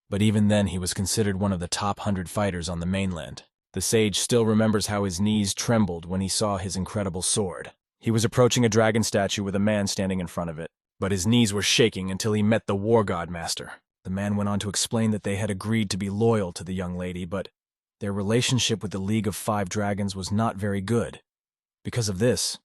But even then he was considered one of the top 100 fighters on the mainland. The sage still remembers how his knees trembled when he saw his incredible sword. He was approaching a dragon statue with a man standing in front of it, but his knees were shaking until he met the war god master. The man went on to explain that they had agreed to be loyal to the young lady, but their relationship with the League of 5 Dragons was not very good. Because of this,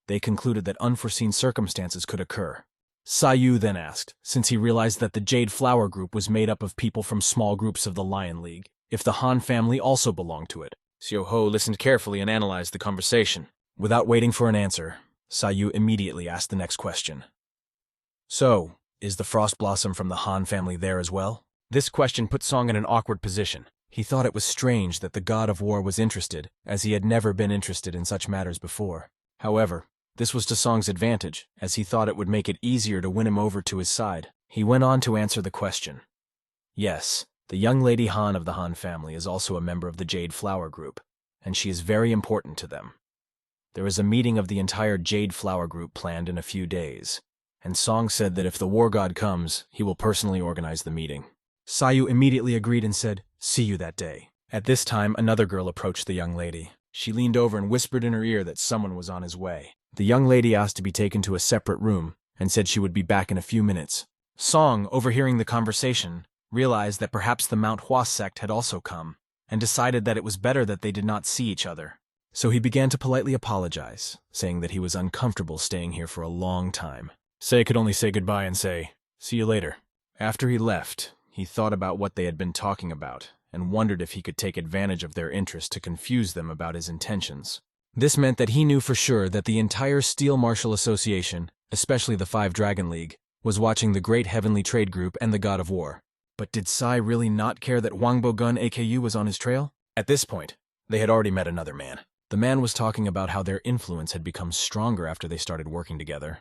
they concluded that unforeseen circumstances could occur. Sayu then asked, since he realized that the Jade Flower Group was made up of people from small groups of the Lion League, if the Han family also belonged to it. Seo Ho listened carefully and analyzed the conversation. Without waiting for an answer, Sayu immediately asked the next question. So, is the frost blossom from the Han family there as well? This question put Song in an awkward position. He thought it was strange that the god of war was interested, as he had never been interested in such matters before. However, this was to Song's advantage, as he thought it would make it easier to win him over to his side. He went on to answer the question. Yes, the young lady Han of the Han family is also a member of the Jade Flower Group, and she is very important to them. There is a meeting of the entire Jade Flower Group planned in a few days, and Song said that if the war god comes, he will personally organize the meeting. Sayu immediately agreed and said, "See you that day." At this time, another girl approached the young lady. She leaned over and whispered in her ear that someone was on his way. The young lady asked to be taken to a separate room and said she would be back in a few minutes. Song, overhearing the conversation, realized that perhaps the MANHWA sect had also come, and decided that it was better that they did not see each other. So he began to politely apologize, saying that he was uncomfortable staying here for a long time. Say could only say goodbye and say, "See you later." After he left, he thought about what they had been talking about, and wondered if he could take advantage of their interest to confuse them about his intentions. This meant that he knew for sure that the entire Steel Martial Association, especially the Five Dragon League, was watching the Great Heavenly Trade Group and the God of War. But did Sai really not care that Wangbo Gun AKU was on his trail? At this point, they had already met another man. The man was talking about how their influence had become stronger after they started working together.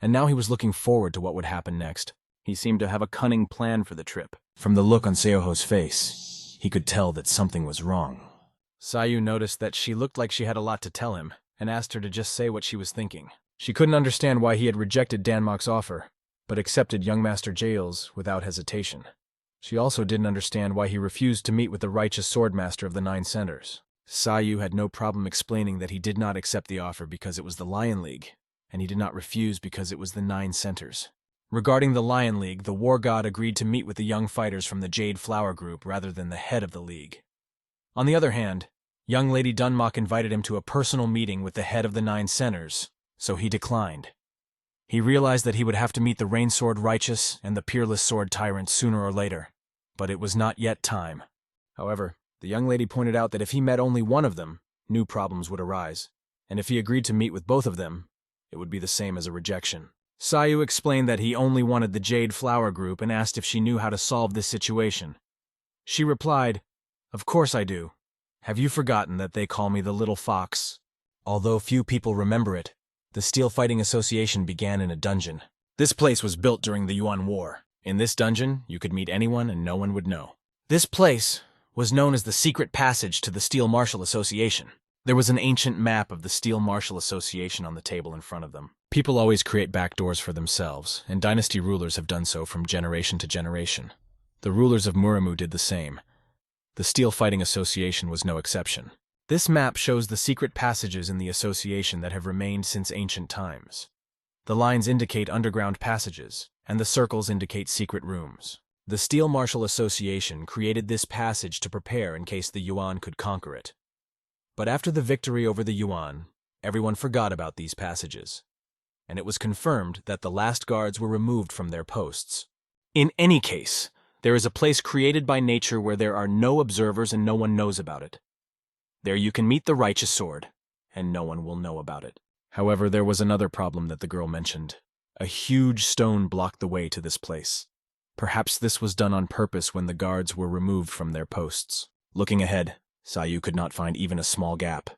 And now he was looking forward to what would happen next. He seemed to have a cunning plan for the trip. From the look on Seoho's face, he could tell that something was wrong. Sayu noticed that she looked like she had a lot to tell him, and asked her to just say what she was thinking. She couldn't understand why he had rejected Danmok's offer, but accepted young Master Jail's without hesitation. She also didn't understand why he refused to meet with the righteous swordmaster of the Nine Centers. Sayu had no problem explaining that he did not accept the offer because it was the Lion League, and he did not refuse because it was the Nine Centers. Regarding the Lion League, the war god agreed to meet with the young fighters from the Jade Flower Group rather than the head of the league. On the other hand, young Lady Dunmok invited him to a personal meeting with the head of the Nine Centers, so he declined. He realized that he would have to meet the Rain Sword Righteous and the Peerless Sword Tyrant sooner or later, but it was not yet time. However, the young lady pointed out that if he met only one of them, new problems would arise, and if he agreed to meet with both of them, it would be the same as a rejection. Sayu explained that he only wanted the Jade Flower Group and asked if she knew how to solve this situation. She replied, "Of course I do. Have you forgotten that they call me the Little Fox?" Although few people remember it, the Steel Fighting Association began in a dungeon. This place was built during the Yuan War. In this dungeon, you could meet anyone and no one would know. This place was known as the Secret Passage to the Steel Martial Association. There was an ancient map of the Steel Martial Association on the table in front of them. People always create backdoors for themselves, and dynasty rulers have done so from generation to generation. The rulers of Muramu did the same. The Steel Fighting Association was no exception. This map shows the secret passages in the association that have remained since ancient times. The lines indicate underground passages, and the circles indicate secret rooms. The Steel Martial Association created this passage to prepare in case the Yuan could conquer it. But after the victory over the Yuan, everyone forgot about these passages, and it was confirmed that the last guards were removed from their posts. In any case, there is a place created by nature where there are no observers and no one knows about it. There you can meet the Righteous Sword, and no one will know about it. However, there was another problem that the girl mentioned. A huge stone blocked the way to this place. Perhaps this was done on purpose when the guards were removed from their posts. Looking ahead, Sayu could not find even a small gap.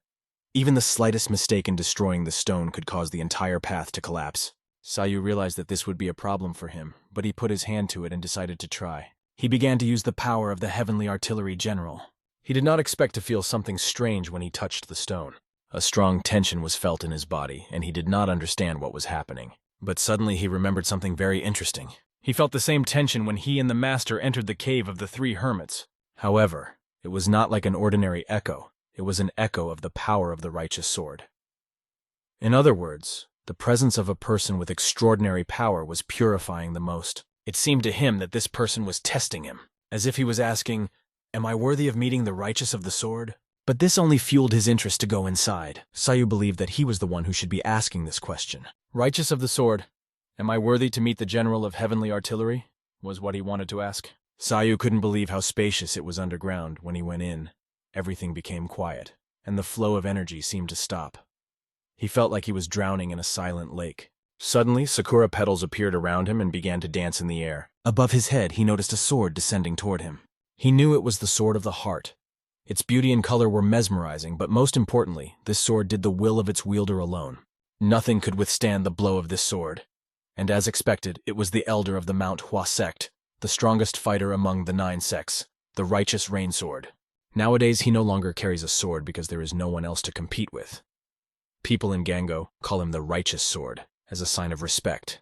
Even the slightest mistake in destroying the stone could cause the entire path to collapse. Sayu realized that this would be a problem for him, but he put his hand to it and decided to try. He began to use the power of the Heavenly Artillery General. He did not expect to feel something strange when he touched the stone. A strong tension was felt in his body, and he did not understand what was happening. But suddenly he remembered something very interesting. He felt the same tension when he and the Master entered the cave of the three hermits. However, it was not like an ordinary echo. It was an echo of the power of the Righteous Sword. In other words, the presence of a person with extraordinary power was purifying the most. It seemed to him that this person was testing him, as if he was asking, "Am I worthy of meeting the Righteous of the Sword?" But this only fueled his interest to go inside. Sayu believed that he was the one who should be asking this question. "Righteous of the Sword, am I worthy to meet the General of Heavenly Artillery?" was what he wanted to ask. Sayu couldn't believe how spacious it was underground. When he went in, everything became quiet, and the flow of energy seemed to stop. He felt like he was drowning in a silent lake. Suddenly, sakura petals appeared around him and began to dance in the air. Above his head, he noticed a sword descending toward him. He knew it was the Sword of the Heart. Its beauty and color were mesmerizing, but most importantly, this sword did the will of its wielder alone. Nothing could withstand the blow of this sword. And as expected, it was the elder of the MANHWA sect, the strongest fighter among the 9 sects, the righteous rain sword. Nowadays, he no longer carries a sword because there is no one else to compete with. People in Gango call him the righteous sword, as a sign of respect.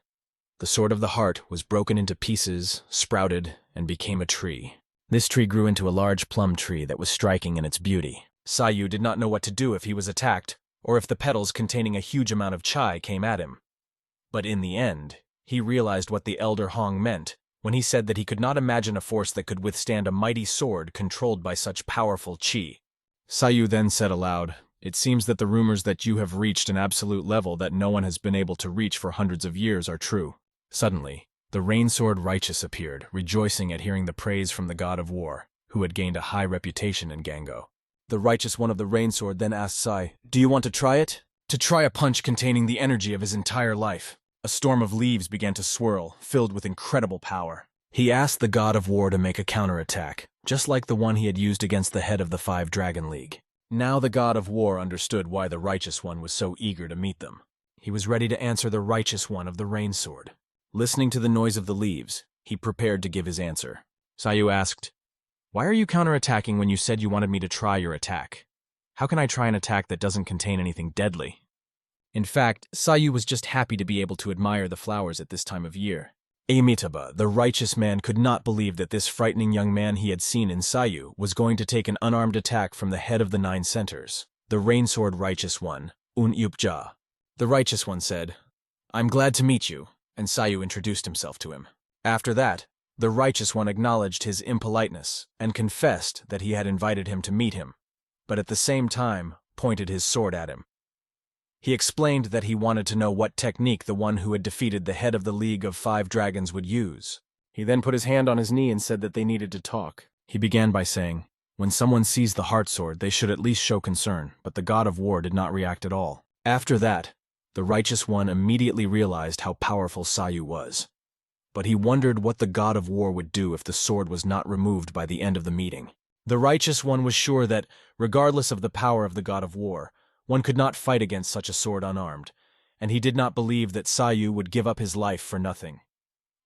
The Sword of the Heart was broken into pieces, sprouted, and became a tree. This tree grew into a large plum tree that was striking in its beauty. Sayu did not know what to do if he was attacked, or if the petals containing a huge amount of chai came at him. But in the end, he realized what the Elder Hong meant when he said that he could not imagine a force that could withstand a mighty sword controlled by such powerful chi. Sayu then said aloud, "It seems that the rumors that you have reached an absolute level that no one has been able to reach for hundreds of years are true." Suddenly, the Rain Sword Righteous appeared, rejoicing at hearing the praise from the god of war, who had gained a high reputation in Gango. The Righteous One of the Rain Sword then asked Sai, "Do you want to try it?" To try a punch containing the energy of his entire life. A storm of leaves began to swirl, filled with incredible power. He asked the god of war to make a counterattack, just like the one he had used against the head of the 5 Dragon League. Now the god of war understood why the Righteous One was so eager to meet them. He was ready to answer the Righteous One of the Rain Sword. Listening to the noise of the leaves, he prepared to give his answer. Sayu asked, "Why are you counterattacking when you said you wanted me to try your attack? How can I try an attack that doesn't contain anything deadly?" In fact, Sayu was just happy to be able to admire the flowers at this time of year. Amitabha, the righteous man, could not believe that this frightening young man he had seen in Sayu was going to take an unarmed attack from the head of the 9 centers, the Rain Sword Righteous One, Unease. The Righteous One said, "I'm glad to meet you," and Sayu introduced himself to him. After that, the Righteous One acknowledged his impoliteness and confessed that he had invited him to meet him, but at the same time pointed his sword at him. He explained that he wanted to know what technique the one who had defeated the head of the League of 5 Dragons would use. He then put his hand on his knee and said that they needed to talk. He began by saying, "When someone sees the Heart Sword, they should at least show concern," but the god of war did not react at all. After that, the Righteous One immediately realized how powerful Sayu was. But he wondered what the god of war would do if the sword was not removed by the end of the meeting. The Righteous One was sure that, regardless of the power of the god of war, one could not fight against such a sword unarmed, and he did not believe that Sayu would give up his life for nothing.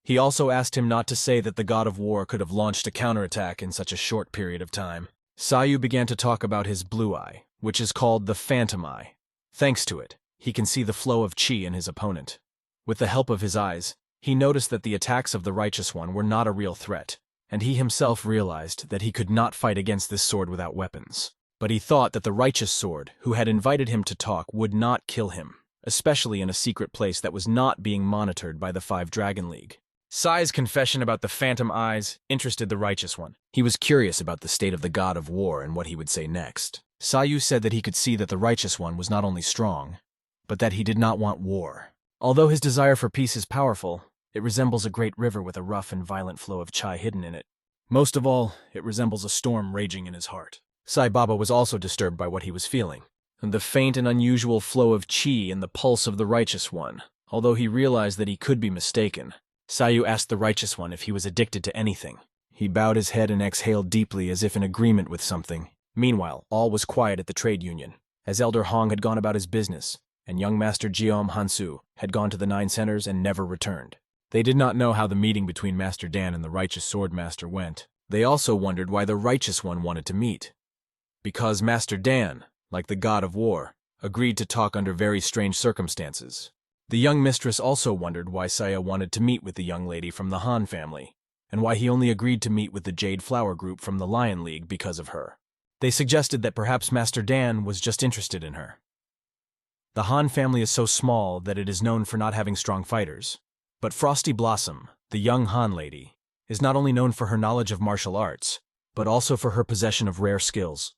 He also asked him not to say that the god of war could have launched a counterattack in such a short period of time. Sayu began to talk about his blue eye, which is called the Phantom Eye. Thanks to it, he can see the flow of chi in his opponent. With the help of his eyes, he noticed that the attacks of the Righteous One were not a real threat, and he himself realized that he could not fight against this sword without weapons. But he thought that the Righteous Sword, who had invited him to talk, would not kill him, especially in a secret place that was not being monitored by the 5 Dragon League. Sai's confession about the Phantom Eyes interested the Righteous One. He was curious about the state of the god of war and what he would say next. Sayu said that he could see that the Righteous One was not only strong, but that he did not want war. Although his desire for peace is powerful, it resembles a great river with a rough and violent flow of chai hidden in it. Most of all, it resembles a storm raging in his heart. Sai Baba was also disturbed by what he was feeling, and the faint and unusual flow of chi in the pulse of the Righteous One. Although he realized that he could be mistaken, Sayu asked the Righteous One if he was addicted to anything. He bowed his head and exhaled deeply as if in agreement with something. Meanwhile, all was quiet at the trade union, as Elder Hong had gone about his business, and young Master Jiom Hansu had gone to the 9 centers and never returned. They did not know how the meeting between Master Dan and the Righteous Sword Master went. They also wondered why the Righteous One wanted to meet. Because Master Dan, like the god of war, agreed to talk under very strange circumstances. The young mistress also wondered why Saya wanted to meet with the young lady from the Han family, and why he only agreed to meet with the Jade Flower group from the Lion League because of her. They suggested that perhaps Master Dan was just interested in her. The Han family is so small that it is known for not having strong fighters. But Frosty Blossom, the young Han lady, is not only known for her knowledge of martial arts, but also for her possession of rare skills.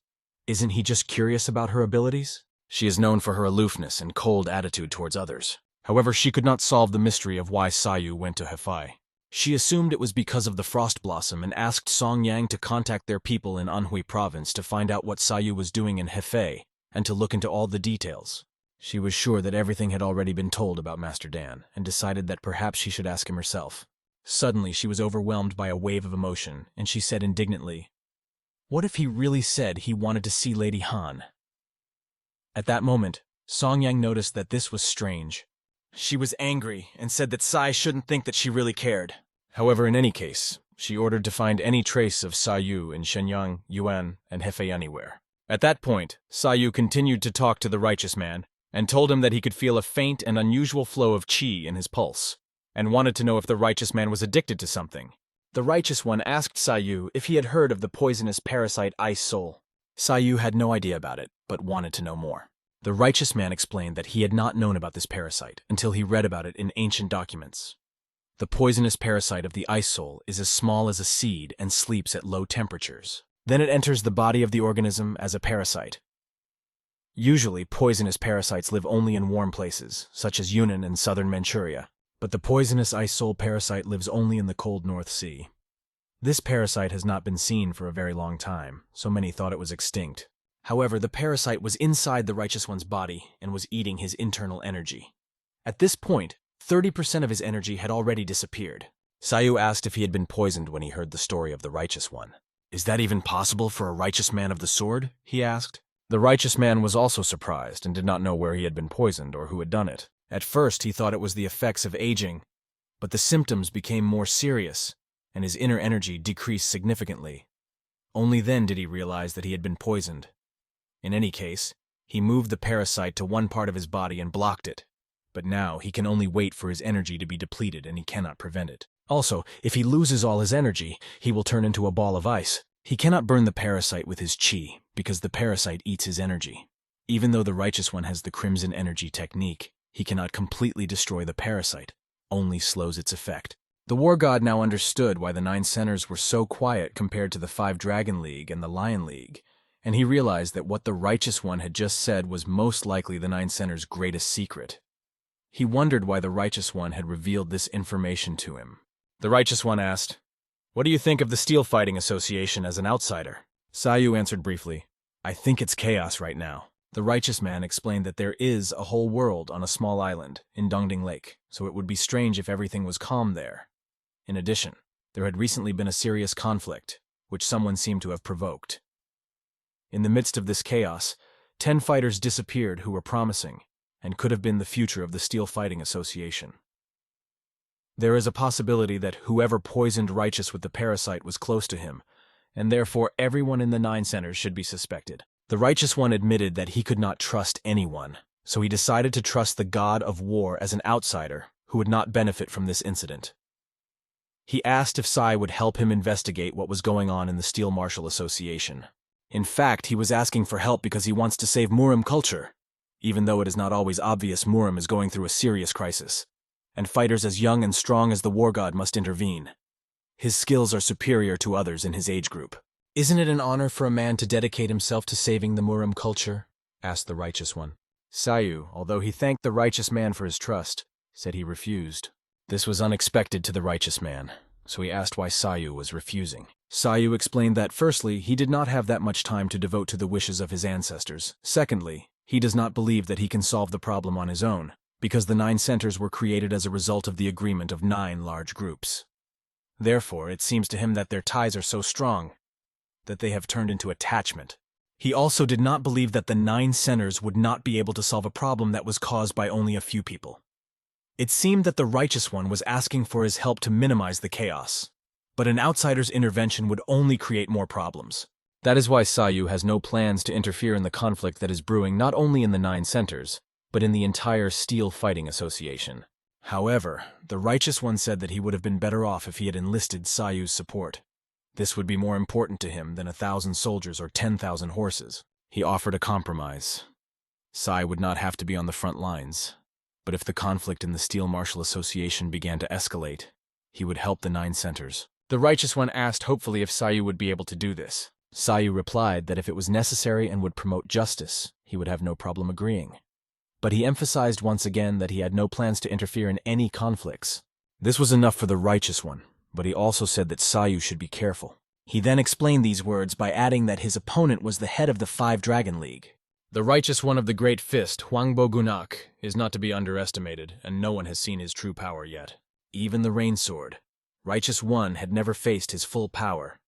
Isn't he just curious about her abilities? She is known for her aloofness and cold attitude towards others. However, she could not solve the mystery of why Sayu went to Hefei. She assumed it was because of the Frost Blossom and asked Song Yang to contact their people in Anhui province to find out what Sayu was doing in Hefei and to look into all the details. She was sure that everything had already been told about Master Dan, and decided that perhaps she should ask him herself. Suddenly, she was overwhelmed by a wave of emotion, and she said indignantly, "What if he really said he wanted to see Lady Han?" At that moment, Songyang noticed that this was strange. She was angry and said that Sai shouldn't think that she really cared. However, in any case, she ordered to find any trace of Sai Yu in Shenyang, Yuan, and Hefei anywhere. At that point, Sai Yu continued to talk to the righteous man and told him that he could feel a faint and unusual flow of qi in his pulse, and wanted to know if the righteous man was addicted to something. The righteous one asked Sai Yu if he had heard of the poisonous parasite Ice Soul. Sai Yu had no idea about it, but wanted to know more. The righteous man explained that he had not known about this parasite until he read about it in ancient documents. The poisonous parasite of the Ice Soul is as small as a seed and sleeps at low temperatures. Then it enters the body of the organism as a parasite. Usually, poisonous parasites live only in warm places, such as Yunnan and southern Manchuria, but the poisonous Ice Soul parasite lives only in the cold North Sea. This parasite has not been seen for a very long time, so many thought it was extinct. However, the parasite was inside the righteous one's body and was eating his internal energy. At this point, 30% of his energy had already disappeared. Sai Yu asked if he had been poisoned when he heard the story of the righteous one. "Is that even possible for a righteous man of the sword?" he asked. The righteous man was also surprised and did not know where he had been poisoned or who had done it. At first, he thought it was the effects of aging, but the symptoms became more serious, and his inner energy decreased significantly. Only then did he realize that he had been poisoned. In any case, he moved the parasite to one part of his body and blocked it, but now he can only wait for his energy to be depleted and he cannot prevent it. Also, if he loses all his energy, he will turn into a ball of ice. He cannot burn the parasite with his qi, because the parasite eats his energy. Even though the righteous one has the crimson energy technique, he cannot completely destroy the parasite, only slows its effect. The war god now understood why the 9 centers were so quiet compared to the 5 Dragon League and the Lion League, and he realized that what the righteous one had just said was most likely the 9 centers' greatest secret. He wondered why the righteous one had revealed this information to him. The righteous one asked, "What do you think of the Steel Fighting Association as an outsider?" Sai Yu answered briefly, "I think it's chaos right now." The righteous man explained that there is a whole world on a small island in Dongding Lake, so it would be strange if everything was calm there. In addition, there had recently been a serious conflict, which someone seemed to have provoked. In the midst of this chaos, 10 fighters disappeared who were promising, and could have been the future of the Steel Fighting Association. There is a possibility that whoever poisoned Righteous with the parasite was close to him, and therefore everyone in the 9 centers should be suspected. The Righteous One admitted that he could not trust anyone, so he decided to trust the god of war as an outsider who would not benefit from this incident. He asked if Sai would help him investigate what was going on in the Steel Martial Association. In fact, he was asking for help because he wants to save Murim culture, even though it is not always obvious Murim is going through a serious crisis, and fighters as young and strong as the war god must intervene. His skills are superior to others in his age group. "Isn't it an honor for a man to dedicate himself to saving the Murim culture?" asked the Righteous One. Sai Yu, although he thanked the righteous man for his trust, said he refused. This was unexpected to the righteous man, so he asked why Sai Yu was refusing. Sai Yu explained that, firstly, he did not have that much time to devote to the wishes of his ancestors. Secondly, he does not believe that he can solve the problem on his own, because the 9 centers were created as a result of the agreement of 9 large groups. Therefore, it seems to him that their ties are so strong that they have turned into attachment. He also did not believe that the 9 centers would not be able to solve a problem that was caused by only a few people. It seemed that the Righteous One was asking for his help to minimize the chaos, but an outsider's intervention would only create more problems. That is why Sai Yu has no plans to interfere in the conflict that is brewing not only in the 9 centers, but in the entire Steel Fighting Association. However, the Righteous One said that he would have been better off if he had enlisted Sai Yu's support. This would be more important to him than 1,000 soldiers or 10,000 horses. He offered a compromise. Sai would not have to be on the front lines, but if the conflict in the Steel Martial Association began to escalate, he would help the 9 centers. The Righteous One asked hopefully if Sai Yu would be able to do this. Sai Yu replied that if it was necessary and would promote justice, he would have no problem agreeing. But he emphasized once again that he had no plans to interfere in any conflicts. This was enough for the Righteous One, but he also said that Sai Yu should be careful. He then explained these words by adding that his opponent was the head of the 5 Dragon League. The righteous one of the Great Fist, Hwangbo Gunak, is not to be underestimated, and no one has seen his true power yet. Even the Rain Sword, Righteous One, had never faced his full power.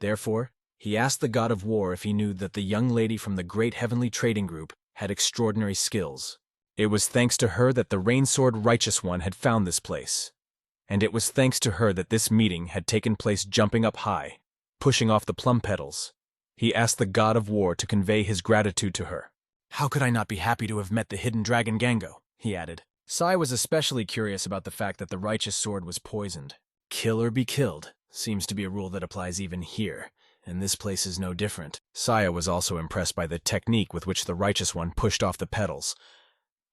Therefore, he asked the god of war if he knew that the young lady from the Great Heavenly Trading Group had extraordinary skills. It was thanks to her that the Rain Sword Righteous One had found this place. And it was thanks to her that this meeting had taken place jumping up high, pushing off the plum petals. He asked the god of war to convey his gratitude to her. How could I not be happy to have met the hidden dragon Gango? He added. Sai was especially curious about the fact that the righteous sword was poisoned. Kill or be killed seems to be a rule that applies even here, and this place is no different. Saya was also impressed by the technique with which the righteous one pushed off the petals.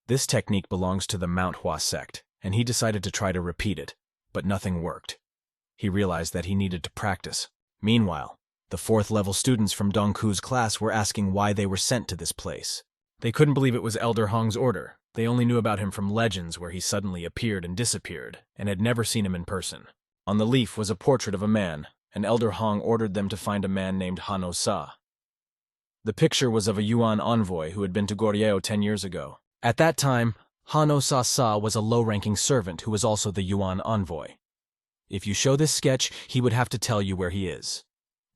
This technique belongs to the MANHWA sect, and he decided to try to repeat it, but nothing worked. He realized that he needed to practice. Meanwhile, the 4th-level students from Dongku's class were asking why they were sent to this place. They couldn't believe it was Elder Hong's order. They only knew about him from legends where he suddenly appeared and disappeared, and had never seen him in person. On the leaf was a portrait of a man, and Elder Hong ordered them to find a man named Hano Sa. The picture was of a Yuan envoy who had been to Goryeo 10 years ago. At that time, Hano Sa was a low-ranking servant who was also the Yuan envoy. If you show this sketch, he would have to tell you where he is.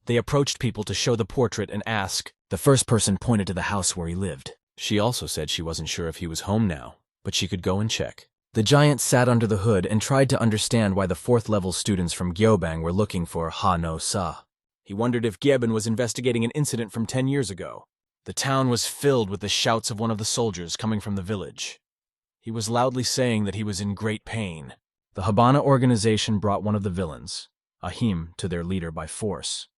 They approached people to show the portrait and ask. The first person pointed to the house where he lived. She also said she wasn't sure if he was home now, but she could go and check. The giant sat under the hood and tried to understand why the 4th-level students from Gyeobang were looking for Hano Sa. He wondered if Gyebin was investigating an incident from 10 years ago. The town was filled with the shouts of one of the soldiers coming from the village. He was loudly saying that he was in great pain. The Habana organization brought one of the villains, Ahim, to their leader by force.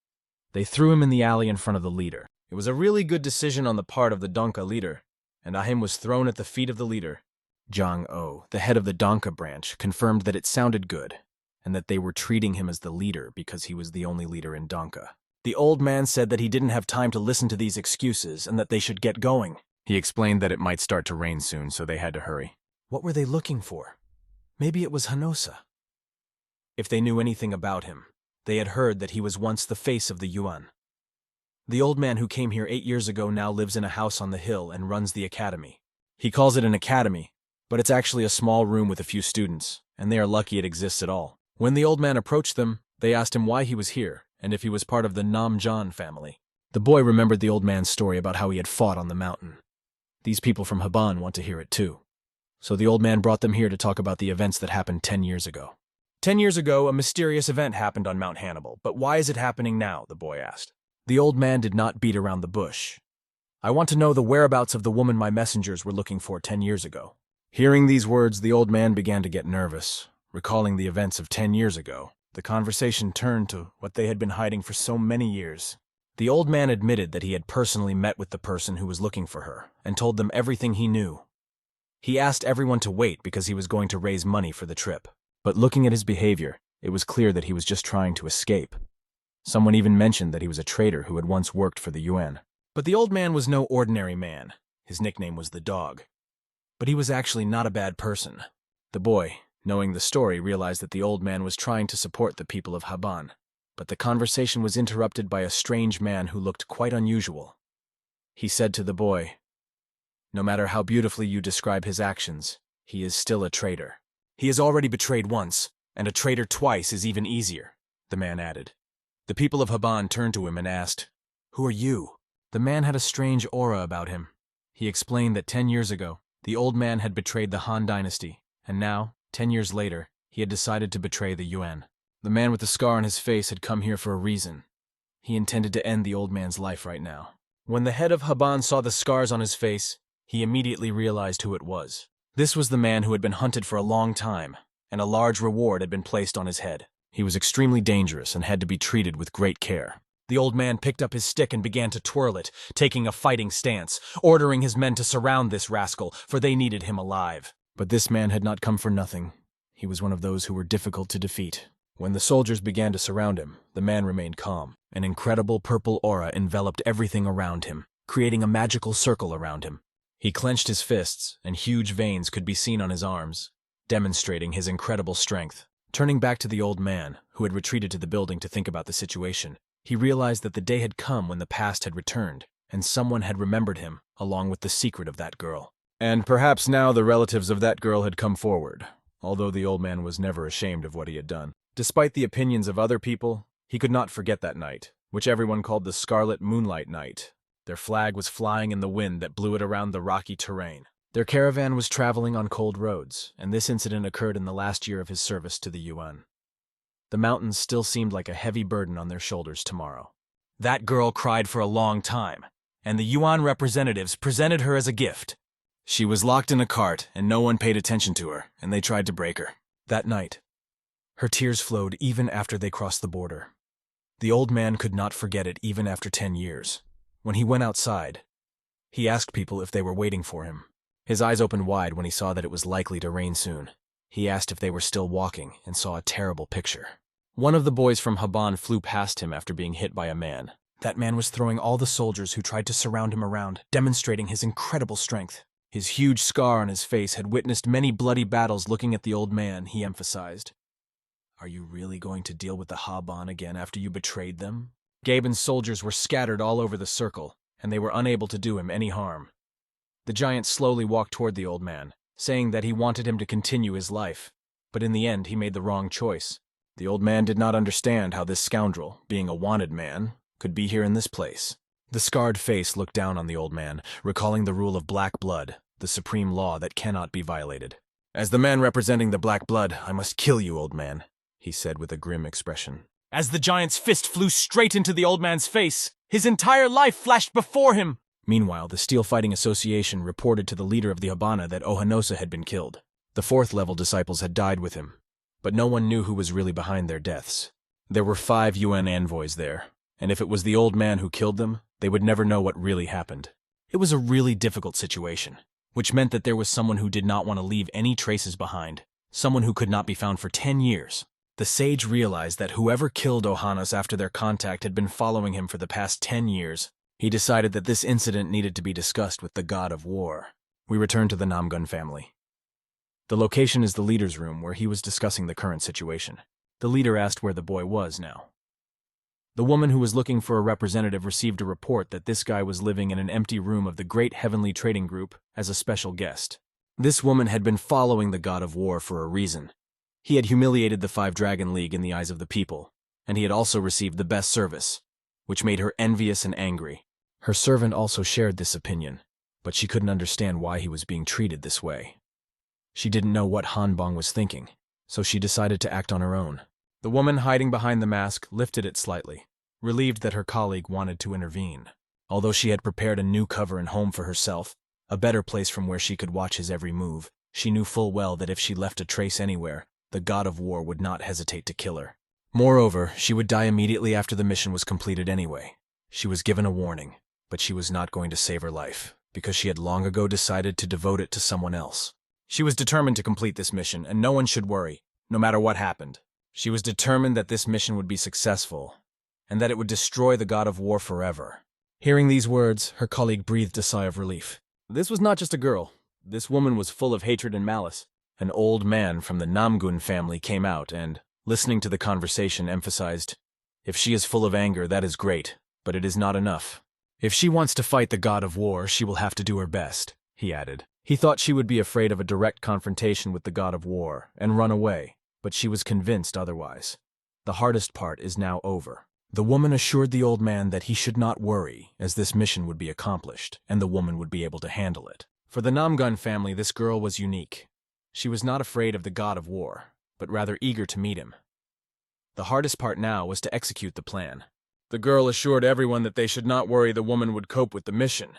They threw him in the alley in front of the leader. It was a really good decision on the part of the Donka leader, and Ahim was thrown at the feet of the leader. Jang-o, the head of the Donka branch, confirmed that it sounded good, and that they were treating him as the leader because he was the only leader in Donka. The old man said that he didn't have time to listen to these excuses and that they should get going. He explained that it might start to rain soon, so they had to hurry. What were they looking for? Maybe it was Hanosa. If they knew anything about him, they had heard that he was once the face of the Yuan. The old man who came here 8 years ago now lives in a house on the hill and runs the academy. He calls it an academy, but it's actually a small room with a few students, and they are lucky it exists at all. When the old man approached them, they asked him why he was here and if he was part of the Namjan family. The boy remembered the old man's story about how he had fought on the mountain. These people from Haban want to hear it too. So the old man brought them here to talk about the events that happened 10 years ago. 10 years ago, a mysterious event happened on Mount Hannibal, but why is it happening now? The boy asked. The old man did not beat around the bush. I want to know the whereabouts of the woman my messengers were looking for 10 years ago. Hearing these words, the old man began to get nervous. Recalling the events of 10 years ago, the conversation turned to what they had been hiding for so many years. The old man admitted that he had personally met with the person who was looking for her and told them everything he knew. He asked everyone to wait because he was going to raise money for the trip. But looking at his behavior, it was clear that he was just trying to escape. Someone even mentioned that he was a traitor who had once worked for the UN. But the old man was no ordinary man. His nickname was the Dog. But he was actually not a bad person. The boy, knowing the story, realized that the old man was trying to support the people of Haban. But the conversation was interrupted by a strange man who looked quite unusual. He said to the boy, "No matter how beautifully you describe his actions, he is still a traitor. He has already betrayed once, and a traitor twice is even easier," the man added. The people of Haban turned to him and asked, "Who are you?" The man had a strange aura about him. He explained that 10 years ago, the old man had betrayed the Han dynasty, and now, 10 years later, he had decided to betray the UN. The man with the scar on his face had come here for a reason. He intended to end the old man's life right now. When the head of Haban saw the scars on his face, he immediately realized who it was. This was the man who had been hunted for a long time, and a large reward had been placed on his head. He was extremely dangerous and had to be treated with great care. The old man picked up his stick and began to twirl it, taking a fighting stance, ordering his men to surround this rascal, for they needed him alive. But this man had not come for nothing. He was one of those who were difficult to defeat. When the soldiers began to surround him, the man remained calm. An incredible purple aura enveloped everything around him, creating a magical circle around him. He clenched his fists, and huge veins could be seen on his arms, demonstrating his incredible strength. Turning back to the old man, who had retreated to the building to think about the situation, he realized that the day had come when the past had returned. and someone had remembered him, along with the secret of that girl. And perhaps now the relatives of that girl had come forward, although the old man was never ashamed of what he had done. Despite the opinions of other people, he could not forget that night, which everyone called the Scarlet Moonlight Night. Their flag was flying in the wind that blew it around the rocky terrain. Their caravan was traveling on cold roads, and this incident occurred in the last year of his service to the Yuan. The mountains still seemed like a heavy burden on their shoulders tomorrow. That girl cried for a long time, and the Yuan representatives presented her as a gift. She was locked in a cart, and no one paid attention to her, and they tried to break her. That night, her tears flowed even after they crossed the border. The old man could not forget it even after 10 years. When he went outside, he asked people if they were waiting for him. His eyes opened wide when he saw that it was likely to rain soon. He asked if they were still walking and saw a terrible picture. One of the boys from Haban flew past him after being hit by a man. That man was throwing all the soldiers who tried to surround him around, demonstrating his incredible strength. His huge scar on his face had witnessed many bloody battles. Looking at the old man, he emphasized, "Are you really going to deal with the Haban again after you betrayed them?" Gaben's soldiers were scattered all over the circle, and they were unable to do him any harm. The giant slowly walked toward the old man, saying that he wanted him to continue his life, but in the end he made the wrong choice. The old man did not understand how this scoundrel, being a wanted man, could be here in this place. The scarred face looked down on the old man, recalling the rule of black blood, the supreme law that cannot be violated. "As the man representing the black blood, I must kill you, old man," he said with a grim expression. As the giant's fist flew straight into the old man's face, his entire life flashed before him. Meanwhile, the Steel Fighting Association reported to the leader of the Habana that Ohanosa had been killed. The fourth-level disciples had died with him, but no one knew who was really behind their deaths. There were 5 UN envoys there, and if it was the old man who killed them, they would never know what really happened. It was a really difficult situation, which meant that there was someone who did not want to leave any traces behind, someone who could not be found for 10 years. The sage realized that whoever killed Ohanos after their contact had been following him for the past 10 years. He decided that this incident needed to be discussed with the god of war. We returned to the Namgun family. The location is the leader's room, where he was discussing the current situation. The leader asked where the boy was now. The woman who was looking for a representative received a report that this guy was living in an empty room of the Great Heavenly Trading Group as a special guest. This woman had been following the god of war for a reason. He had humiliated the 5-Dragon League in the eyes of the people, and he had also received the best service, which made her envious and angry. Her servant also shared this opinion, but she couldn't understand why he was being treated this way. She didn't know what Hanbong was thinking, so she decided to act on her own. The woman hiding behind the mask lifted it slightly, relieved that her colleague wanted to intervene. Although she had prepared a new cover and home for herself, a better place from where she could watch his every move, she knew full well that if she left a trace anywhere, the god of war would not hesitate to kill her. Moreover, she would die immediately after the mission was completed anyway. She was given a warning, but she was not going to save her life, because she had long ago decided to devote it to someone else. She was determined to complete this mission, and no one should worry, no matter what happened. She was determined that this mission would be successful, and that it would destroy the god of war forever. Hearing these words, her colleague breathed a sigh of relief. This was not just a girl. This woman was full of hatred and malice. An old man from the Namgun family came out and, listening to the conversation, emphasized, "If she is full of anger, that is great, but it is not enough. If she wants to fight the god of war, she will have to do her best," he added. He thought she would be afraid of a direct confrontation with the god of war and run away, but she was convinced otherwise. The hardest part is now over. The woman assured the old man that he should not worry, as this mission would be accomplished, and the woman would be able to handle it. For the Namgun family, this girl was unique. She was not afraid of the god of war, but rather eager to meet him. The hardest part now was to execute the plan. The girl assured everyone that they should not worry, the woman would cope with the mission.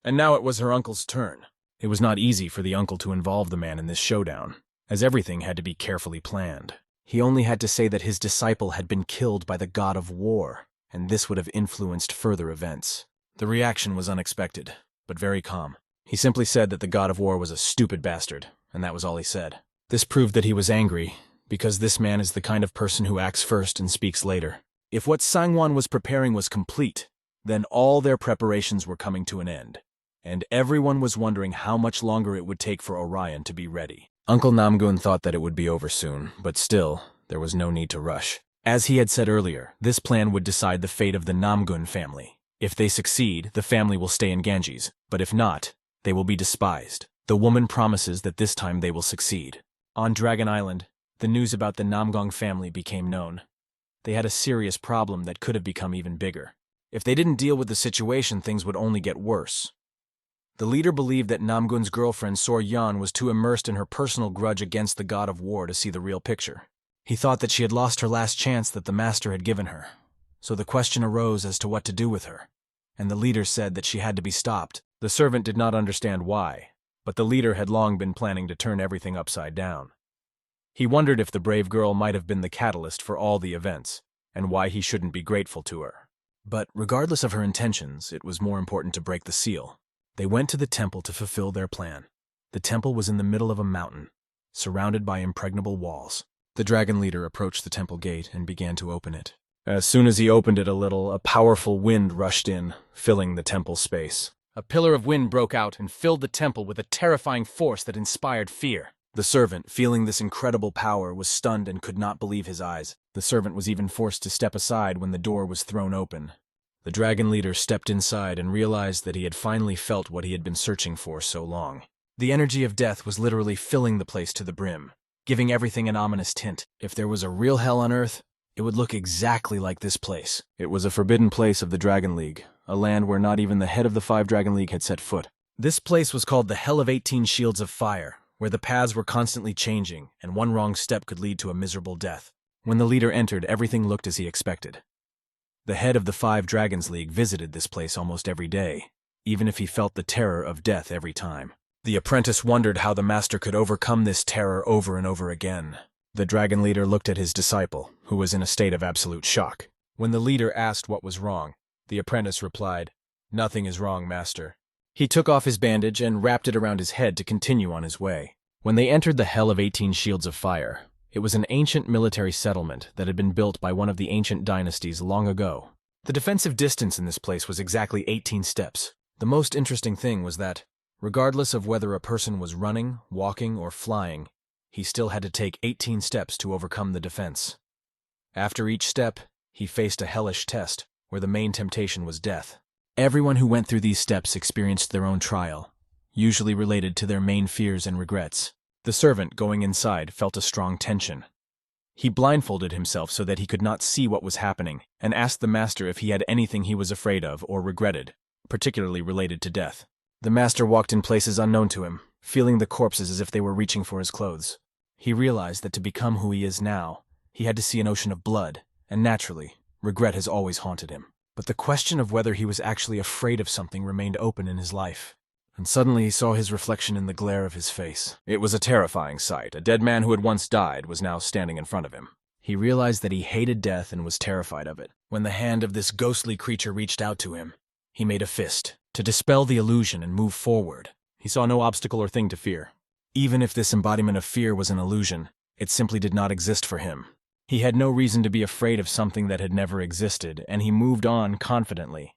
And now it was her uncle's turn. It was not easy for the uncle to involve the man in this showdown, as everything had to be carefully planned. He only had to say that his disciple had been killed by the god of war, and this would have influenced further events. The reaction was unexpected, but very calm. He simply said that the god of war was a stupid bastard, and that was all he said. This proved that he was angry, because this man is the kind of person who acts first and speaks later. If what Sangwon was preparing was complete, then all their preparations were coming to an end, and everyone was wondering how much longer it would take for Orion to be ready. Uncle Namgun thought that it would be over soon, but still, there was no need to rush. As he had said earlier, this plan would decide the fate of the Namgun family. If they succeed, the family will stay in Ganges, but if not, they will be despised. The woman promises that this time they will succeed. On Dragon Island, the news about the Namgong family became known. They had a serious problem that could have become even bigger. If they didn't deal with the situation, things would only get worse. The leader believed that Namgun's girlfriend Sor Yan was too immersed in her personal grudge against the god of war to see the real picture. He thought that she had lost her last chance that the master had given her, so the question arose as to what to do with her, and the leader said that she had to be stopped. The servant did not understand why, but the leader had long been planning to turn everything upside down. He wondered if the brave girl might have been the catalyst for all the events, and why he shouldn't be grateful to her. But regardless of her intentions, it was more important to break the seal. They went to the temple to fulfill their plan. The temple was in the middle of a mountain, surrounded by impregnable walls. The dragon leader approached the temple gate and began to open it. As soon as he opened it a little, a powerful wind rushed in, filling the temple space. A pillar of wind broke out and filled the temple with a terrifying force that inspired fear. The servant, feeling this incredible power, was stunned and could not believe his eyes. The servant was even forced to step aside when the door was thrown open. The dragon leader stepped inside and realized that he had finally felt what he had been searching for so long. The energy of death was literally filling the place to the brim, giving everything an ominous tint. If there was a real hell on Earth, it would look exactly like this place. It was a forbidden place of the Dragon League, a land where not even the head of the 5 Dragon League had set foot. This place was called the Hell of 18 Shields of Fire, where the paths were constantly changing, and one wrong step could lead to a miserable death. When the leader entered, everything looked as he expected. The head of the 5 Dragons League visited this place almost every day, even if he felt the terror of death every time. The apprentice wondered how the master could overcome this terror over and over again. The dragon leader looked at his disciple, who was in a state of absolute shock. When the leader asked what was wrong, the apprentice replied, "Nothing is wrong, master." He took off his bandage and wrapped it around his head to continue on his way. When they entered the Hell of 18 Shields of Fire, it was an ancient military settlement that had been built by one of the ancient dynasties long ago. The defensive distance in this place was exactly 18 steps. The most interesting thing was that, regardless of whether a person was running, walking, or flying, he still had to take 18 steps to overcome the defense. After each step, he faced a hellish test, where the main temptation was death. Everyone who went through these steps experienced their own trial, usually related to their main fears and regrets. The servant, going inside, felt a strong tension. He blindfolded himself so that he could not see what was happening, and asked the master if he had anything he was afraid of or regretted, particularly related to death. The master walked in places unknown to him, feeling the corpses as if they were reaching for his clothes. He realized that to become who he is now, he had to see an ocean of blood, and naturally, regret has always haunted him. But the question of whether he was actually afraid of something remained open in his life. And suddenly he saw his reflection in the glare of his face. It was a terrifying sight. A dead man who had once died was now standing in front of him. He realized that he hated death and was terrified of it. When the hand of this ghostly creature reached out to him, he made a fist to dispel the illusion and move forward. He saw no obstacle or thing to fear. Even if this embodiment of fear was an illusion, it simply did not exist for him. He had no reason to be afraid of something that had never existed, and he moved on confidently.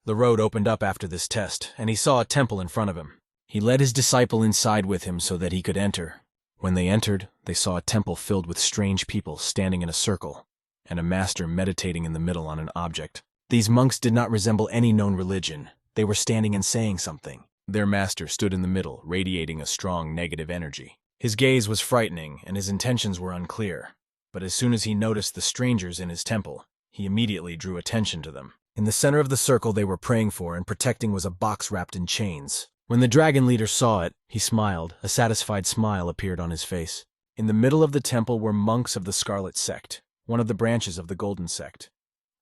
The road opened up after this test, and he saw a temple in front of him. He led his disciple inside with him so that he could enter. When they entered, they saw a temple filled with strange people standing in a circle, and a master meditating in the middle on an object. These monks did not resemble any known religion. They were standing and saying something. Their master stood in the middle, radiating a strong negative energy. His gaze was frightening, and his intentions were unclear. But as soon as he noticed the strangers in his temple, he immediately drew attention to them. In the center of the circle they were praying for and protecting was a box wrapped in chains. When the dragon leader saw it, he smiled. A satisfied smile appeared on his face. In the middle of the temple were monks of the Scarlet Sect, one of the branches of the Golden Sect.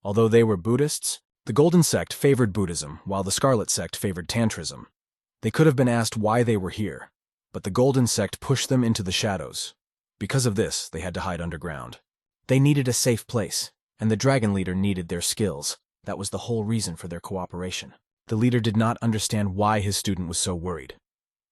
Although they were Buddhists, the Golden Sect favored Buddhism, while the Scarlet Sect favored Tantrism. They could have been asked why they were here, but the Golden Sect pushed them into the shadows. Because of this, they had to hide underground. They needed a safe place, and the dragon leader needed their skills. That was the whole reason for their cooperation. The leader did not understand why his student was so worried.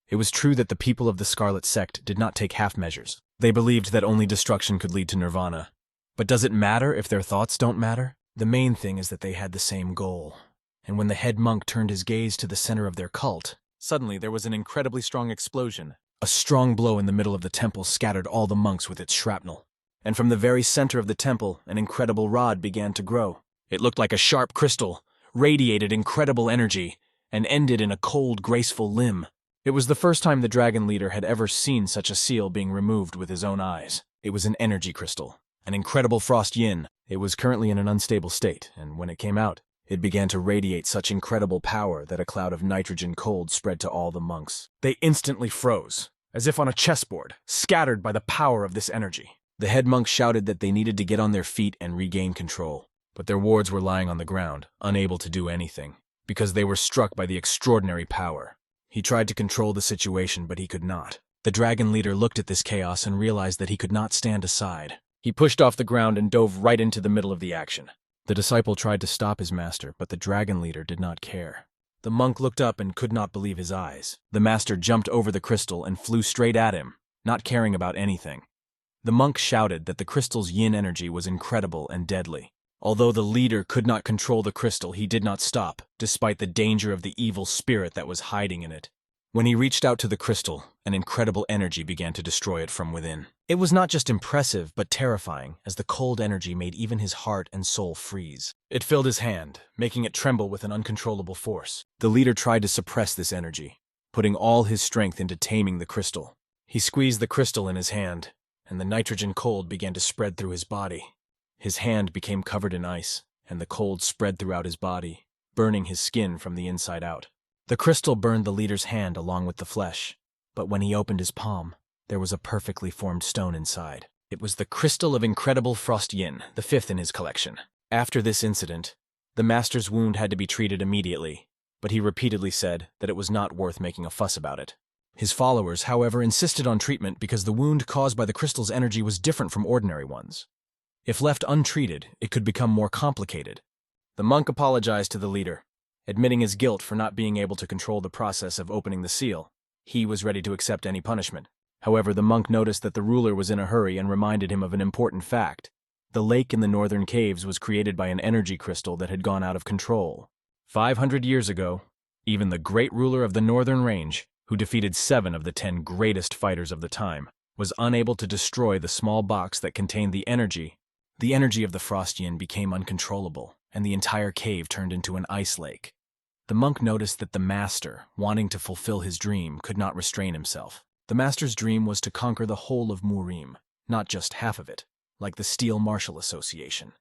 It was true that the people of the Scarlet Sect did not take half measures. They believed that only destruction could lead to nirvana. But does it matter if their thoughts don't matter? The main thing is that they had the same goal. And when the head monk turned his gaze to the center of their cult, suddenly there was an incredibly strong explosion. A strong blow in the middle of the temple scattered all the monks with its shrapnel. And from the very center of the temple, an incredible rod began to grow. It looked like a sharp crystal, radiated incredible energy, and ended in a cold, graceful limb. It was the first time the dragon leader had ever seen such a seal being removed with his own eyes. It was an energy crystal, an incredible frost yin. It was currently in an unstable state, and when it came out, it began to radiate such incredible power that a cloud of nitrogen cold spread to all the monks. They instantly froze, as if on a chessboard, scattered by the power of this energy. The head monk shouted that they needed to get on their feet and regain control, but their wards were lying on the ground, unable to do anything, because they were struck by the extraordinary power. He tried to control the situation, but he could not. The dragon leader looked at this chaos and realized that he could not stand aside. He pushed off the ground and dove right into the middle of the action. The disciple tried to stop his master, but the dragon leader did not care. The monk looked up and could not believe his eyes. The master jumped over the crystal and flew straight at him, not caring about anything. The monk shouted that the crystal's yin energy was incredible and deadly. Although the leader could not control the crystal, he did not stop, despite the danger of the evil spirit that was hiding in it. When he reached out to the crystal, an incredible energy began to destroy it from within. It was not just impressive, but terrifying, as the cold energy made even his heart and soul freeze. It filled his hand, making it tremble with an uncontrollable force. The leader tried to suppress this energy, putting all his strength into taming the crystal. He squeezed the crystal in his hand, and the nitrogen cold began to spread through his body. His hand became covered in ice, and the cold spread throughout his body, burning his skin from the inside out. The crystal burned the leader's hand along with the flesh, but when he opened his palm, there was a perfectly formed stone inside. It was the crystal of incredible frost yin, the fifth in his collection. After this incident, the master's wound had to be treated immediately, but he repeatedly said that it was not worth making a fuss about it. His followers, however, insisted on treatment because the wound caused by the crystal's energy was different from ordinary ones. If left untreated, it could become more complicated. The monk apologized to the leader, admitting his guilt for not being able to control the process of opening the seal. He was ready to accept any punishment. However, the monk noticed that the ruler was in a hurry and reminded him of an important fact. The lake in the northern caves was created by an energy crystal that had gone out of control. 500 years ago, even the great ruler of the northern range, who defeated 7 of the 10 greatest fighters of the time, was unable to destroy the small box that contained the energy. The energy of the frost yin became uncontrollable, and the entire cave turned into an ice lake. The monk noticed that the master, wanting to fulfill his dream, could not restrain himself. The master's dream was to conquer the whole of Murim, not just half of it, like the Steel Martial Association.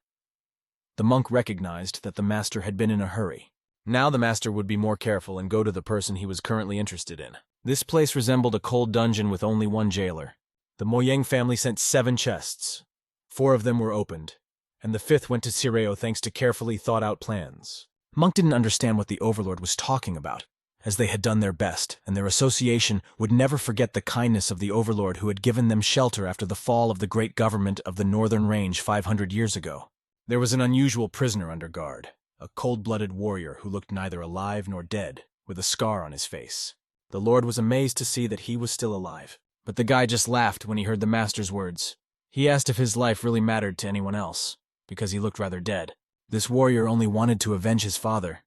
The monk recognized that the master had been in a hurry. Now the master would be more careful and go to the person he was currently interested in. This place resembled a cold dungeon with only one jailer. The Moyeng family sent 7 chests. 4 of them were opened, and the 5th went to Sireo thanks to carefully thought-out plans. Monk didn't understand what the Overlord was talking about, as they had done their best, and their association would never forget the kindness of the Overlord who had given them shelter after the fall of the great government of the Northern Range 500 years ago. There was an unusual prisoner under guard, a cold-blooded warrior who looked neither alive nor dead, with a scar on his face. The Lord was amazed to see that he was still alive, but the guy just laughed when he heard the master's words. He asked if his life really mattered to anyone else, because he looked rather dead. This warrior only wanted to avenge his father.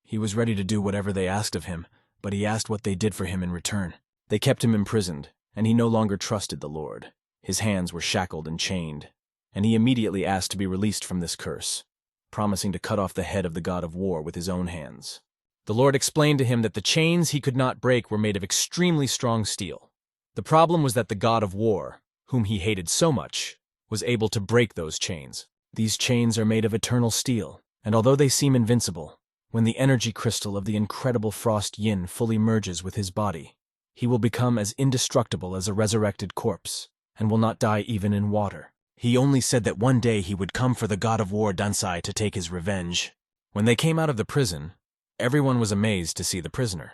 He was ready to do whatever they asked of him, but he asked what they did for him in return. They kept him imprisoned, and he no longer trusted the Lord. His hands were shackled and chained, and he immediately asked to be released from this curse, promising to cut off the head of the god of war with his own hands. The Lord explained to him that the chains he could not break were made of extremely strong steel. The problem was that the god of war, whom he hated so much, was able to break those chains. These chains are made of eternal steel, and although they seem invincible, when the energy crystal of the incredible frost yin fully merges with his body, he will become as indestructible as a resurrected corpse, and will not die even in water. He only said that one day he would come for the god of war Dansai to take his revenge. When they came out of the prison, everyone was amazed to see the prisoner.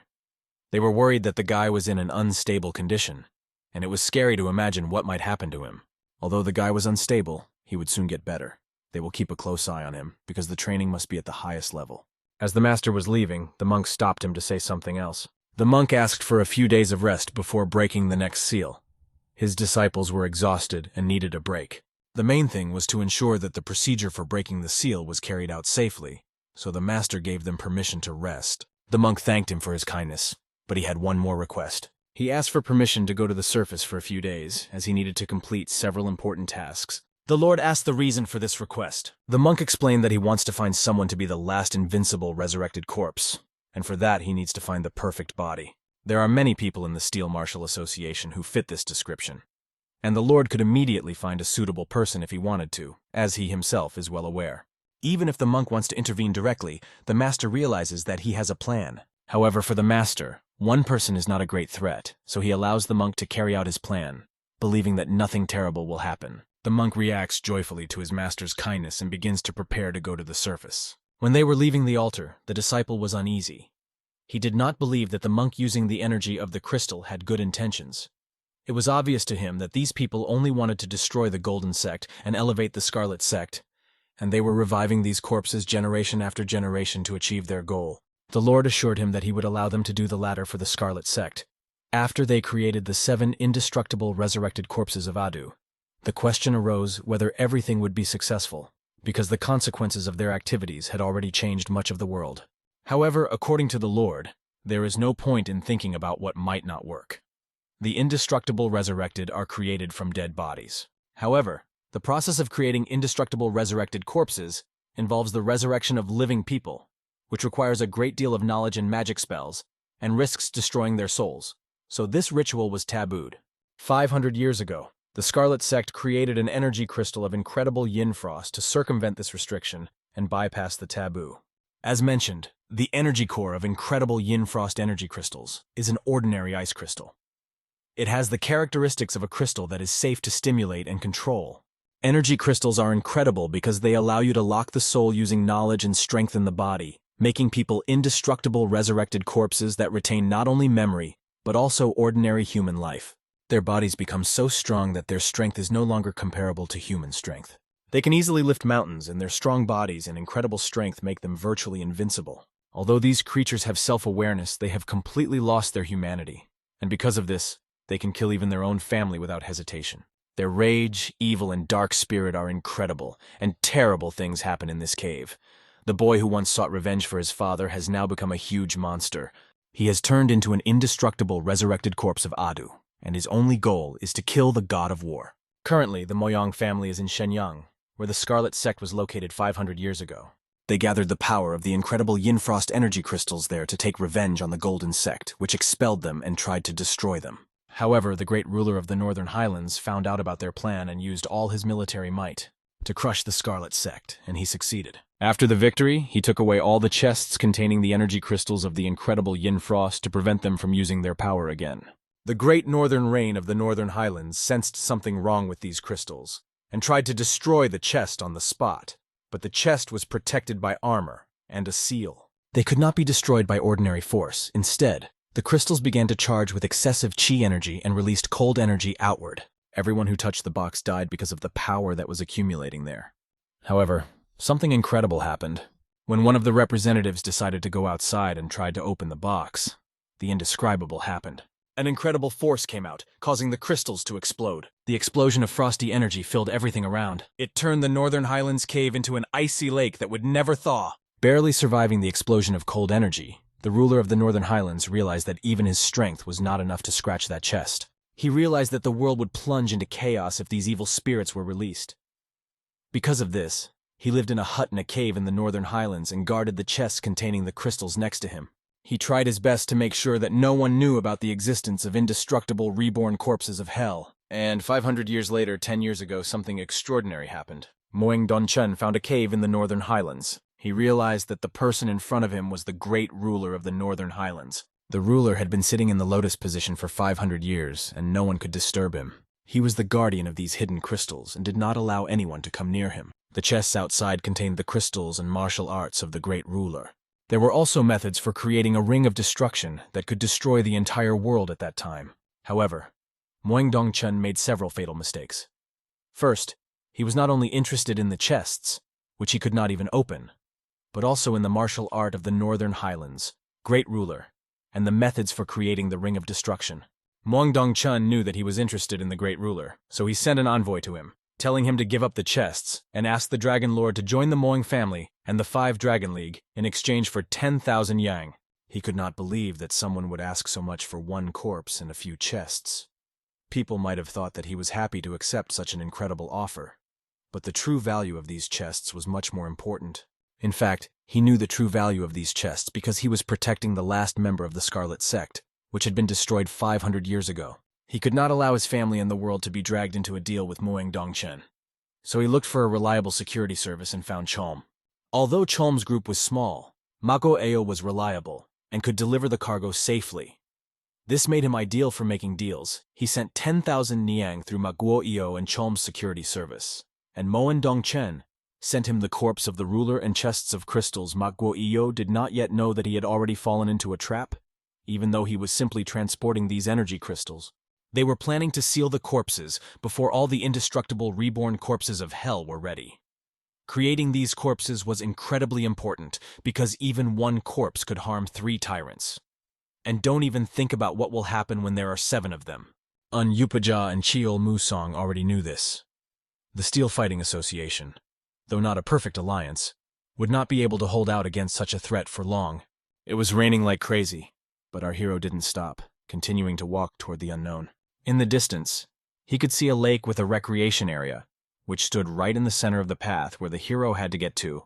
They were worried that the guy was in an unstable condition, and it was scary to imagine what might happen to him. Although the guy was unstable, he would soon get better. They will keep a close eye on him, because the training must be at the highest level. As the master was leaving, the monk stopped him to say something else. The monk asked for a few days of rest before breaking the next seal. His disciples were exhausted and needed a break. The main thing was to ensure that the procedure for breaking the seal was carried out safely, so the master gave them permission to rest. The monk thanked him for his kindness, but he had one more request. He asked for permission to go to the surface for a few days, as he needed to complete several important tasks. The Lord asked the reason for this request. The monk explained that he wants to find someone to be the last invincible resurrected corpse, and for that he needs to find the perfect body. There are many people in the Steel Martial Association who fit this description, and the Lord could immediately find a suitable person if he wanted to, as he himself is well aware. Even if the monk wants to intervene directly, the master realizes that he has a plan. However, for the master, one person is not a great threat, so he allows the monk to carry out his plan, believing that nothing terrible will happen. The monk reacts joyfully to his master's kindness and begins to prepare to go to the surface. When they were leaving the altar, the disciple was uneasy. He did not believe that the monk using the energy of the crystal had good intentions. It was obvious to him that these people only wanted to destroy the Golden Sect and elevate the Scarlet Sect, and they were reviving these corpses generation after generation to achieve their goal. The Lord assured him that he would allow them to do the latter for the Scarlet Sect. After they created the 7 indestructible resurrected corpses of Adu, the question arose whether everything would be successful, because the consequences of their activities had already changed much of the world. However, according to the Lord, there is no point in thinking about what might not work. The indestructible resurrected are created from dead bodies. However, the process of creating indestructible resurrected corpses involves the resurrection of living people, which requires a great deal of knowledge and magic spells, and risks destroying their souls. So this ritual was tabooed. 500 years ago, the Scarlet Sect created an energy crystal of incredible yin frost to circumvent this restriction and bypass the taboo. As mentioned, the energy core of incredible yin frost energy crystals is an ordinary ice crystal. It has the characteristics of a crystal that is safe to stimulate and control. Energy crystals are incredible because they allow you to lock the soul using knowledge and strengthen the body, making people indestructible resurrected corpses that retain not only memory, but also ordinary human life. Their bodies become so strong that their strength is no longer comparable to human strength. They can easily lift mountains, and their strong bodies and incredible strength make them virtually invincible. Although these creatures have self-awareness, they have completely lost their humanity, and because of this, they can kill even their own family without hesitation. Their rage, evil, and dark spirit are incredible, and terrible things happen in this cave. The boy who once sought revenge for his father has now become a huge monster. He has turned into an indestructible resurrected corpse of Adu, and his only goal is to kill the god of war. Currently, the Moyang family is in Shenyang, where the Scarlet Sect was located 500 years ago. They gathered the power of the incredible Yin Frost energy crystals there to take revenge on the Golden Sect, which expelled them and tried to destroy them. However, the great ruler of the Northern Highlands found out about their plan and used all his military might to crush the Scarlet Sect, and he succeeded. After the victory, he took away all the chests containing the energy crystals of the incredible Yin Frost to prevent them from using their power again. The great northern rain of the Northern Highlands sensed something wrong with these crystals and tried to destroy the chest on the spot, but the chest was protected by armor and a seal. They could not be destroyed by ordinary force. Instead, the crystals began to charge with excessive chi energy and released cold energy outward. Everyone who touched the box died because of the power that was accumulating there. However, something incredible happened. When one of the representatives decided to go outside and tried to open the box, the indescribable happened. An incredible force came out, causing the crystals to explode. The explosion of frosty energy filled everything around. It turned the Northern Highlands cave into an icy lake that would never thaw. Barely surviving the explosion of cold energy, the ruler of the Northern Highlands realized that even his strength was not enough to scratch that chest. He realized that the world would plunge into chaos if these evil spirits were released. Because of this, he lived in a hut in a cave in the Northern Highlands and guarded the chests containing the crystals next to him. He tried his best to make sure that no one knew about the existence of indestructible reborn corpses of hell. And 500 years later, 10 years ago, something extraordinary happened. Moeng Donchen found a cave in the Northern Highlands. He realized that the person in front of him was the great ruler of the Northern Highlands. The ruler had been sitting in the lotus position for 500 years, and no one could disturb him. He was the guardian of these hidden crystals and did not allow anyone to come near him. The chests outside contained the crystals and martial arts of the great ruler. There were also methods for creating a ring of destruction that could destroy the entire world at that time. However, Moeng Dongchen made several fatal mistakes. First, he was not only interested in the chests, which he could not even open, but also in the martial art of the Northern Highlands, great ruler, and the methods for creating the ring of destruction. Moeng Dongchen knew that he was interested in the great ruler, so he sent an envoy to him, telling him to give up the chests and ask the Dragon Lord to join the Moeng family and the 5 Dragon League in exchange for 10,000 yang. He could not believe that someone would ask so much for one corpse and a few chests. People might have thought that he was happy to accept such an incredible offer. But the true value of these chests was much more important. In fact, he knew the true value of these chests because he was protecting the last member of the Scarlet Sect, which had been destroyed 500 years ago. He could not allow his family and the world to be dragged into a deal with Muang Dongchen. So he looked for a reliable security service and found Cholm. Although Cholm's group was small, Mako Eo was reliable and could deliver the cargo safely. This made him ideal for making deals. He sent 10,000 Niang through Maguo Eo and Cholm's security service, and Moen Dongchen sent him the corpse of the ruler and chests of crystals. Maguo Eo did not yet know that he had already fallen into a trap, even though he was simply transporting these energy crystals. They were planning to seal the corpses before all the indestructible reborn corpses of hell were ready. Creating these corpses was incredibly important because even one corpse could harm 3 tyrants. And don't even think about what will happen when there are 7 of them. Yupaja and Cheol Musong already knew this. The Steel Fighting Association, though not a perfect alliance, would not be able to hold out against such a threat for long. It was raining like crazy, but our hero didn't stop, continuing to walk toward the unknown. In the distance, he could see a lake with a recreation area, which stood right in the center of the path where the hero had to get to.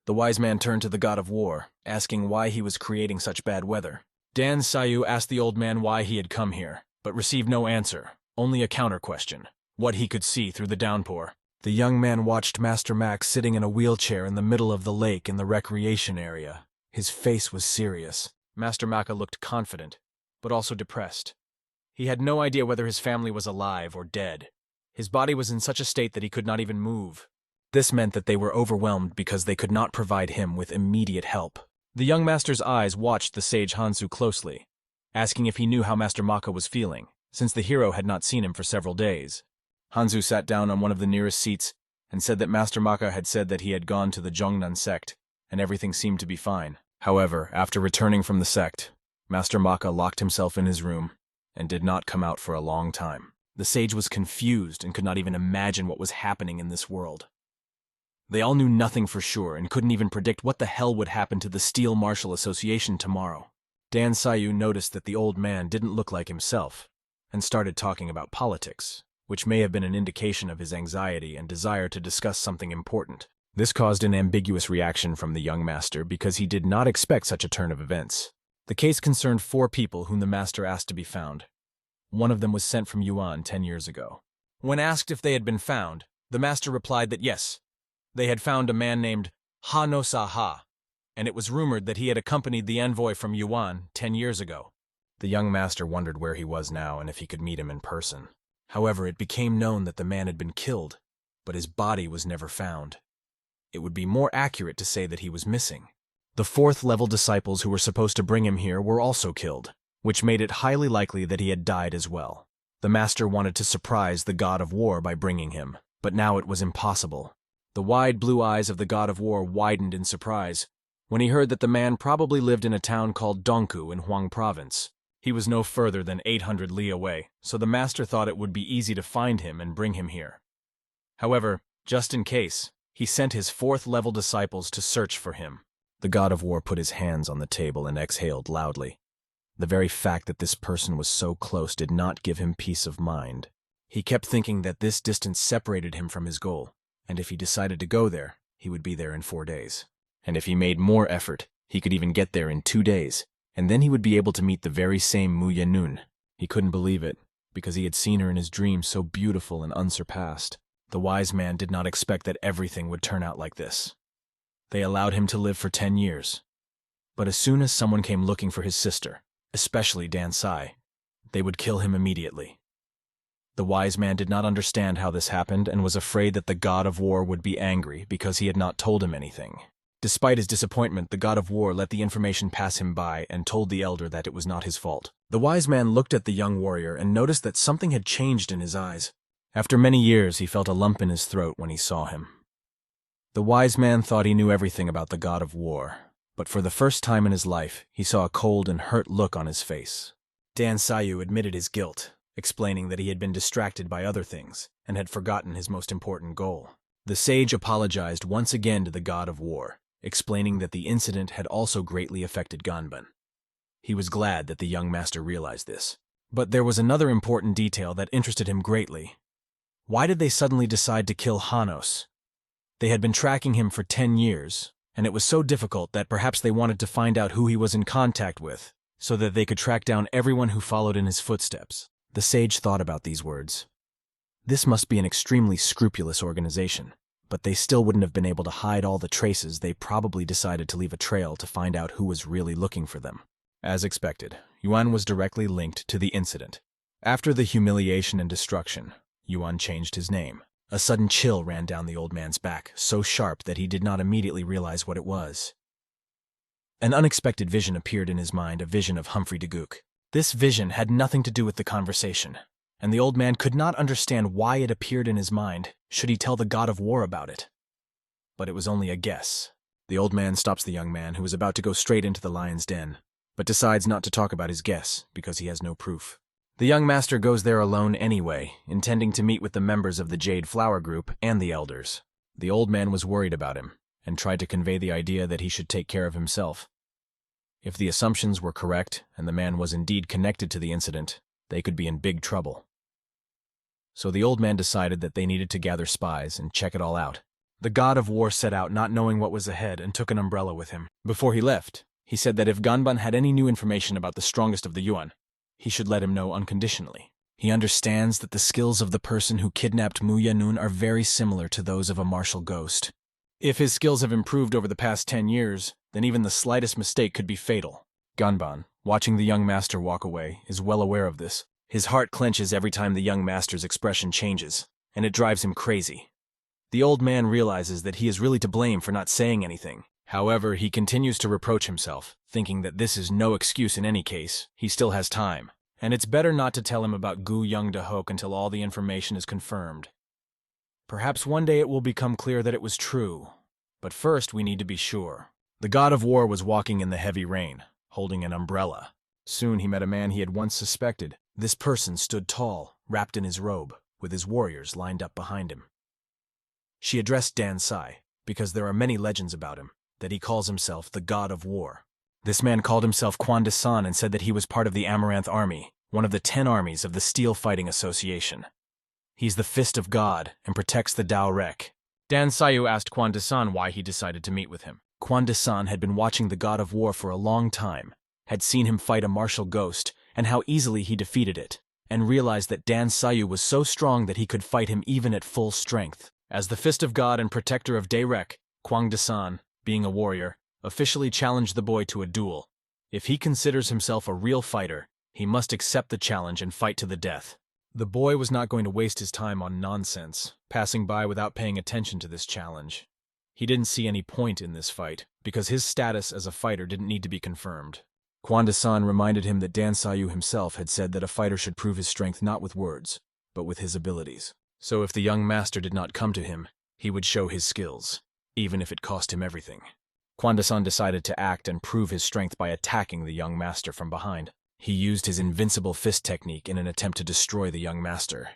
The wise man turned to the god of war, asking why he was creating such bad weather. Dan Sayu asked the old man why he had come here, but received no answer, only a counter-question: what he could see through the downpour. The young man watched Master Max sitting in a wheelchair in the middle of the lake in the recreation area. His face was serious. Master Maka looked confident, but also depressed. He had no idea whether his family was alive or dead. His body was in such a state that he could not even move. This meant that they were overwhelmed because they could not provide him with immediate help. The young master's eyes watched the sage Hansu closely, asking if he knew how Master Maka was feeling, since the hero had not seen him for several days. Hansu sat down on one of the nearest seats and said that Master Maka had said that he had gone to the Zhongnan sect, and everything seemed to be fine. However, after returning from the sect, Master Maka locked himself in his room and did not come out for a long time. The sage was confused and could not even imagine what was happening in this world. They all knew nothing for sure and couldn't even predict what the hell would happen to the Steel Martial Association tomorrow. Dan Sayu noticed that the old man didn't look like himself and started talking about politics, which may have been an indication of his anxiety and desire to discuss something important. This caused an ambiguous reaction from the young master because he did not expect such a turn of events. The case concerned 4 people whom the master asked to be found. One of them was sent from Yuan 10 years ago. When asked if they had been found, the master replied that yes, they had found a man named Ha no Sa Ha, and it was rumored that he had accompanied the envoy from Yuan 10 years ago. The young master wondered where he was now and if he could meet him in person. However, it became known that the man had been killed, but his body was never found. It would be more accurate to say that he was missing. The 4th-level disciples who were supposed to bring him here were also killed, which made it highly likely that he had died as well. The master wanted to surprise the god of war by bringing him, but now it was impossible. The wide blue eyes of the god of war widened in surprise when he heard that the man probably lived in a town called Dongku in Huang Province. He was no further than 800 li away, so the master thought it would be easy to find him and bring him here. However, just in case, he sent his 4th-level disciples to search for him. The god of war put his hands on the table and exhaled loudly. The very fact that this person was so close did not give him peace of mind. He kept thinking that this distance separated him from his goal, and if he decided to go there, he would be there in 4 days. And if he made more effort, he could even get there in 2 days, and then he would be able to meet the very same Mu Yanun. He couldn't believe it, because he had seen her in his dreams so beautiful and unsurpassed. The wise man did not expect that everything would turn out like this. They allowed him to live for 10 years. But as soon as someone came looking for his sister, especially Dan Sai, they would kill him immediately. The wise man did not understand how this happened and was afraid that the god of war would be angry because he had not told him anything. Despite his disappointment, the god of war let the information pass him by and told the elder that it was not his fault. The wise man looked at the young warrior and noticed that something had changed in his eyes. After many years, he felt a lump in his throat when he saw him. The wise man thought he knew everything about the god of war, but for the first time in his life, he saw a cold and hurt look on his face. Dan Sayu admitted his guilt, explaining that he had been distracted by other things and had forgotten his most important goal. The sage apologized once again to the god of war, explaining that the incident had also greatly affected Ganban. He was glad that the young master realized this. But there was another important detail that interested him greatly. Why did they suddenly decide to kill Hanos, They had been tracking him for 10 years, and it was so difficult that perhaps they wanted to find out who he was in contact with, so that they could track down everyone who followed in his footsteps. The sage thought about these words. This must be an extremely scrupulous organization, but they still wouldn't have been able to hide all the traces. They probably decided to leave a trail to find out who was really looking for them. As expected, Yuan was directly linked to the incident. After the humiliation and destruction, Yuan changed his name. A sudden chill ran down the old man's back, so sharp that he did not immediately realize what it was. An unexpected vision appeared in his mind, a vision of Humphrey de Gook. This vision had nothing to do with the conversation, and the old man could not understand why it appeared in his mind. Should he tell the god of war about it? But it was only a guess. The old man stops the young man, who is about to go straight into the lion's den, but decides not to talk about his guess because he has no proof. The young master goes there alone anyway, intending to meet with the members of the Jade Flower Group and the elders. The old man was worried about him, and tried to convey the idea that he should take care of himself. If the assumptions were correct, and the man was indeed connected to the incident, they could be in big trouble. So the old man decided that they needed to gather spies and check it all out. The god of war set out not knowing what was ahead and took an umbrella with him. Before he left, he said that if Ganban had any new information about the strongest of the Yuan, he should let him know unconditionally. He understands that the skills of the person who kidnapped Mu Yanun are very similar to those of a martial ghost. If his skills have improved over the past 10 years, then even the slightest mistake could be fatal. Ganban, watching the young master walk away, is well aware of this. His heart clenches every time the young master's expression changes, and it drives him crazy. The old man realizes that he is really to blame for not saying anything. However, he continues to reproach himself, thinking that this is no excuse in any case. He still has time, and it's better not to tell him about Gu Young De Hoke until all the information is confirmed. Perhaps one day it will become clear that it was true, but first we need to be sure. The god of war was walking in the heavy rain, holding an umbrella. Soon he met a man he had once suspected. This person stood tall, wrapped in his robe, with his warriors lined up behind him. She addressed Dan Sai, because there are many legends about him, that he calls himself the god of war. This man called himself Quan de San and said that he was part of the Amaranth Army, one of the 10 armies of the Steel Fighting Association. He's the Fist of God and protects the Dao Rek. Dan Sayu asked Quan de San why he decided to meet with him. Quan de San had been watching the god of war for a long time, had seen him fight a martial ghost, and how easily he defeated it, and realized that Dan Sayu was so strong that he could fight him even at full strength. As the Fist of God and protector of Daerek, Kwang de San, being a warrior, officially challenged the boy to a duel. If he considers himself a real fighter, he must accept the challenge and fight to the death. The boy was not going to waste his time on nonsense, passing by without paying attention to this challenge. He didn't see any point in this fight, because his status as a fighter didn't need to be confirmed. Quan de San reminded him that Dan Sayu himself had said that a fighter should prove his strength not with words, but with his abilities. So if the young master did not come to him, he would show his skills, even if it cost him everything. Quan de San decided to act and prove his strength by attacking the young master from behind. He used his invincible fist technique in an attempt to destroy the young master.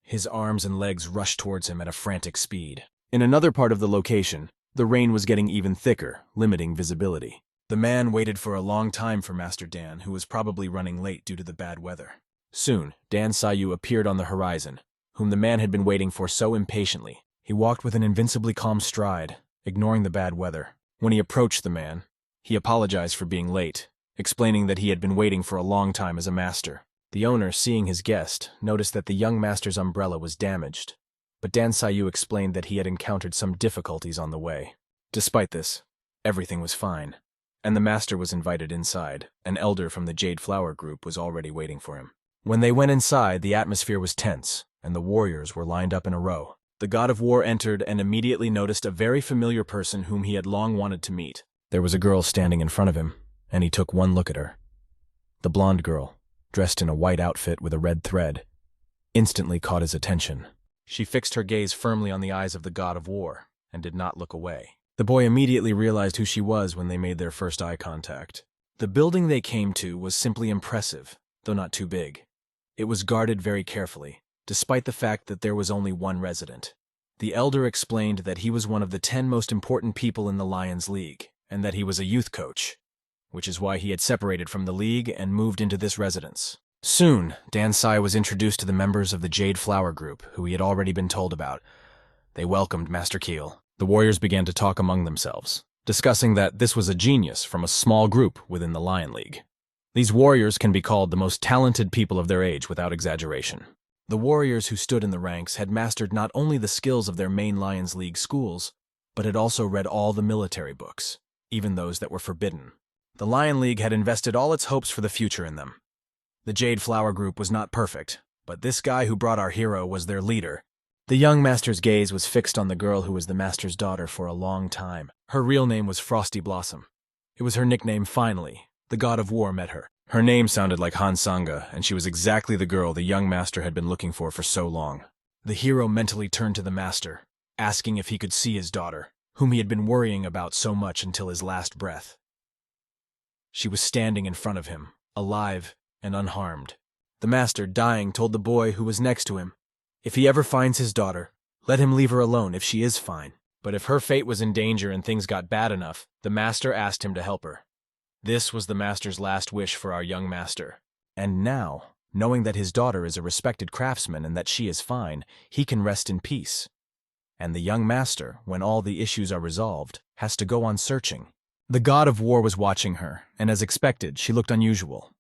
His arms and legs rushed towards him at a frantic speed. In another part of the location, the rain was getting even thicker, limiting visibility. The man waited for a long time for Master Dan, who was probably running late due to the bad weather. Soon, Dan Sayu appeared on the horizon, whom the man had been waiting for so impatiently. He walked with an invincibly calm stride, ignoring the bad weather. When he approached the man, he apologized for being late, explaining that he had been waiting for a long time as a master. The owner, seeing his guest, noticed that the young master's umbrella was damaged, but Dan Sayu explained that he had encountered some difficulties on the way. Despite this, everything was fine, and the master was invited inside. An elder from the Jade Flower Group was already waiting for him. When they went inside, the atmosphere was tense, and the warriors were lined up in a row. The god of war entered and immediately noticed a very familiar person whom he had long wanted to meet. There was a girl standing in front of him, and he took one look at her. The blonde girl, dressed in a white outfit with a red thread, instantly caught his attention. She fixed her gaze firmly on the eyes of the god of war, and did not look away. The boy immediately realized who she was when they made their first eye contact. The building they came to was simply impressive, though not too big. It was guarded very carefully, despite the fact that there was only one resident. The elder explained that he was one of the 10 most important people in the Lions League, and that he was a youth coach, which is why he had separated from the league and moved into this residence. Soon, Dan Sai was introduced to the members of the Jade Flower Group, who he had already been told about. They welcomed Master Keel. The warriors began to talk among themselves, discussing that this was a genius from a small group within the Lion League. These warriors can be called the most talented people of their age without exaggeration. The warriors who stood in the ranks had mastered not only the skills of their main Lions League schools, but had also read all the military books, even those that were forbidden. The Lion League had invested all its hopes for the future in them. The Jade Flower Group was not perfect, but this guy who brought our hero was their leader. The young master's gaze was fixed on the girl who was the master's daughter for a long time. Her real name was Frosty Blossom. It was her nickname finally. The god of war met her. Her name sounded like Hansanga, and she was exactly the girl the young master had been looking for so long. The hero mentally turned to the master, asking if he could see his daughter, whom he had been worrying about so much until his last breath. She was standing in front of him, alive and unharmed. The master, dying, told the boy who was next to him, if he ever finds his daughter, let him leave her alone if she is fine. But if her fate was in danger and things got bad enough, the master asked him to help her. This was the master's last wish for our young master. And now, knowing that his daughter is a respected craftsman and that she is fine, he can rest in peace. And the young master, when all the issues are resolved, has to go on searching. The god of war was watching her, and as expected, she looked unusual.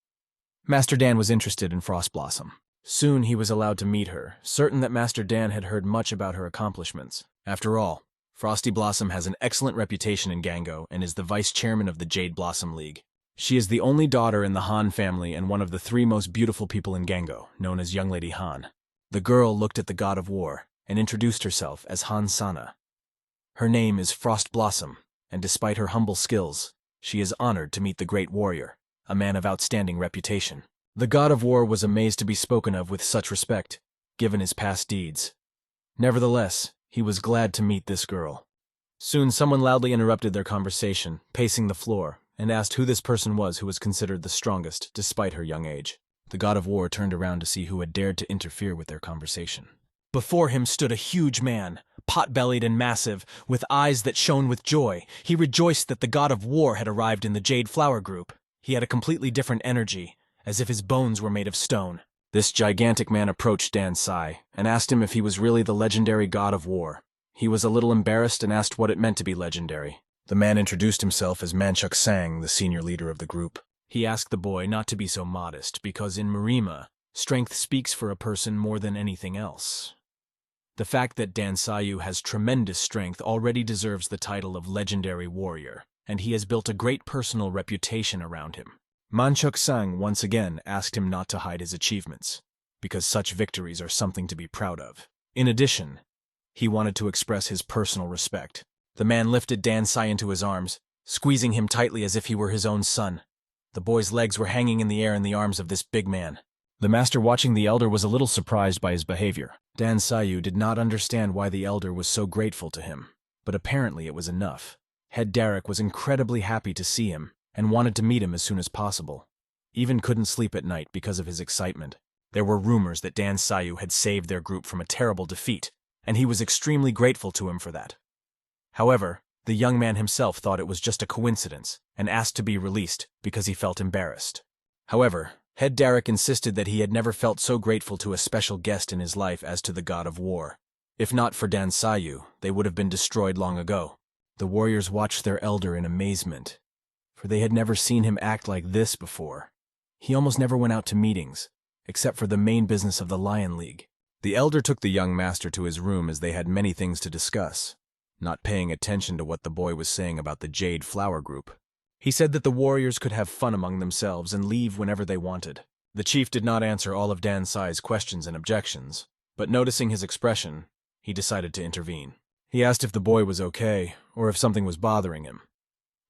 Master Dan was interested in Frost Blossom. Soon he was allowed to meet her, certain that Master Dan had heard much about her accomplishments. After all, Frosty Blossom has an excellent reputation in Gango and is the vice chairman of the Jade Blossom League. She is the only daughter in the Han family and one of the 3 most beautiful people in Gango, known as Young Lady Han. The girl looked at the god of war and introduced herself as Han Sana. Her name is Frost Blossom, and despite her humble skills, she is honored to meet the great warrior, a man of outstanding reputation. The god of war was amazed to be spoken of with such respect, given his past deeds. Nevertheless, he was glad to meet this girl. Soon someone loudly interrupted their conversation, pacing the floor, and asked who this person was who was considered the strongest, despite her young age. The god of war turned around to see who had dared to interfere with their conversation. Before him stood a huge man, pot-bellied and massive, with eyes that shone with joy. He rejoiced that the god of war had arrived in the Jade Flower Group. He had a completely different energy, as if his bones were made of stone. This gigantic man approached Dan Sai and asked him if he was really the legendary god of war. He was a little embarrassed and asked what it meant to be legendary. The man introduced himself as Manchuk Sang, the senior leader of the group. He asked the boy not to be so modest because in Marima, strength speaks for a person more than anything else. The fact that Dan Sayu has tremendous strength already deserves the title of legendary warrior, and he has built a great personal reputation around him. Manchuk Sang once again asked him not to hide his achievements, because such victories are something to be proud of. In addition, he wanted to express his personal respect. The man lifted Dan Sai into his arms, squeezing him tightly as if he were his own son. The boy's legs were hanging in the air in the arms of this big man. The master watching the elder was a little surprised by his behavior. Dan Sayu did not understand why the elder was so grateful to him, but apparently it was enough. Head Derek was incredibly happy to see him, and wanted to meet him as soon as possible. Even couldn't sleep at night because of his excitement. There were rumors that Dan Sayu had saved their group from a terrible defeat, and he was extremely grateful to him for that. However, the young man himself thought it was just a coincidence, and asked to be released because he felt embarrassed. However, Head Derek insisted that he had never felt so grateful to a special guest in his life as to the god of war. If not for Dan Sayu, they would have been destroyed long ago. The warriors watched their elder in amazement, for they had never seen him act like this before. He almost never went out to meetings, except for the main business of the Lion League. The elder took the young master to his room as they had many things to discuss, not paying attention to what the boy was saying about the Jade Flower Group. He said that the warriors could have fun among themselves and leave whenever they wanted. The chief did not answer all of Dan Sai's questions and objections, but noticing his expression, he decided to intervene. He asked if the boy was okay, or if something was bothering him.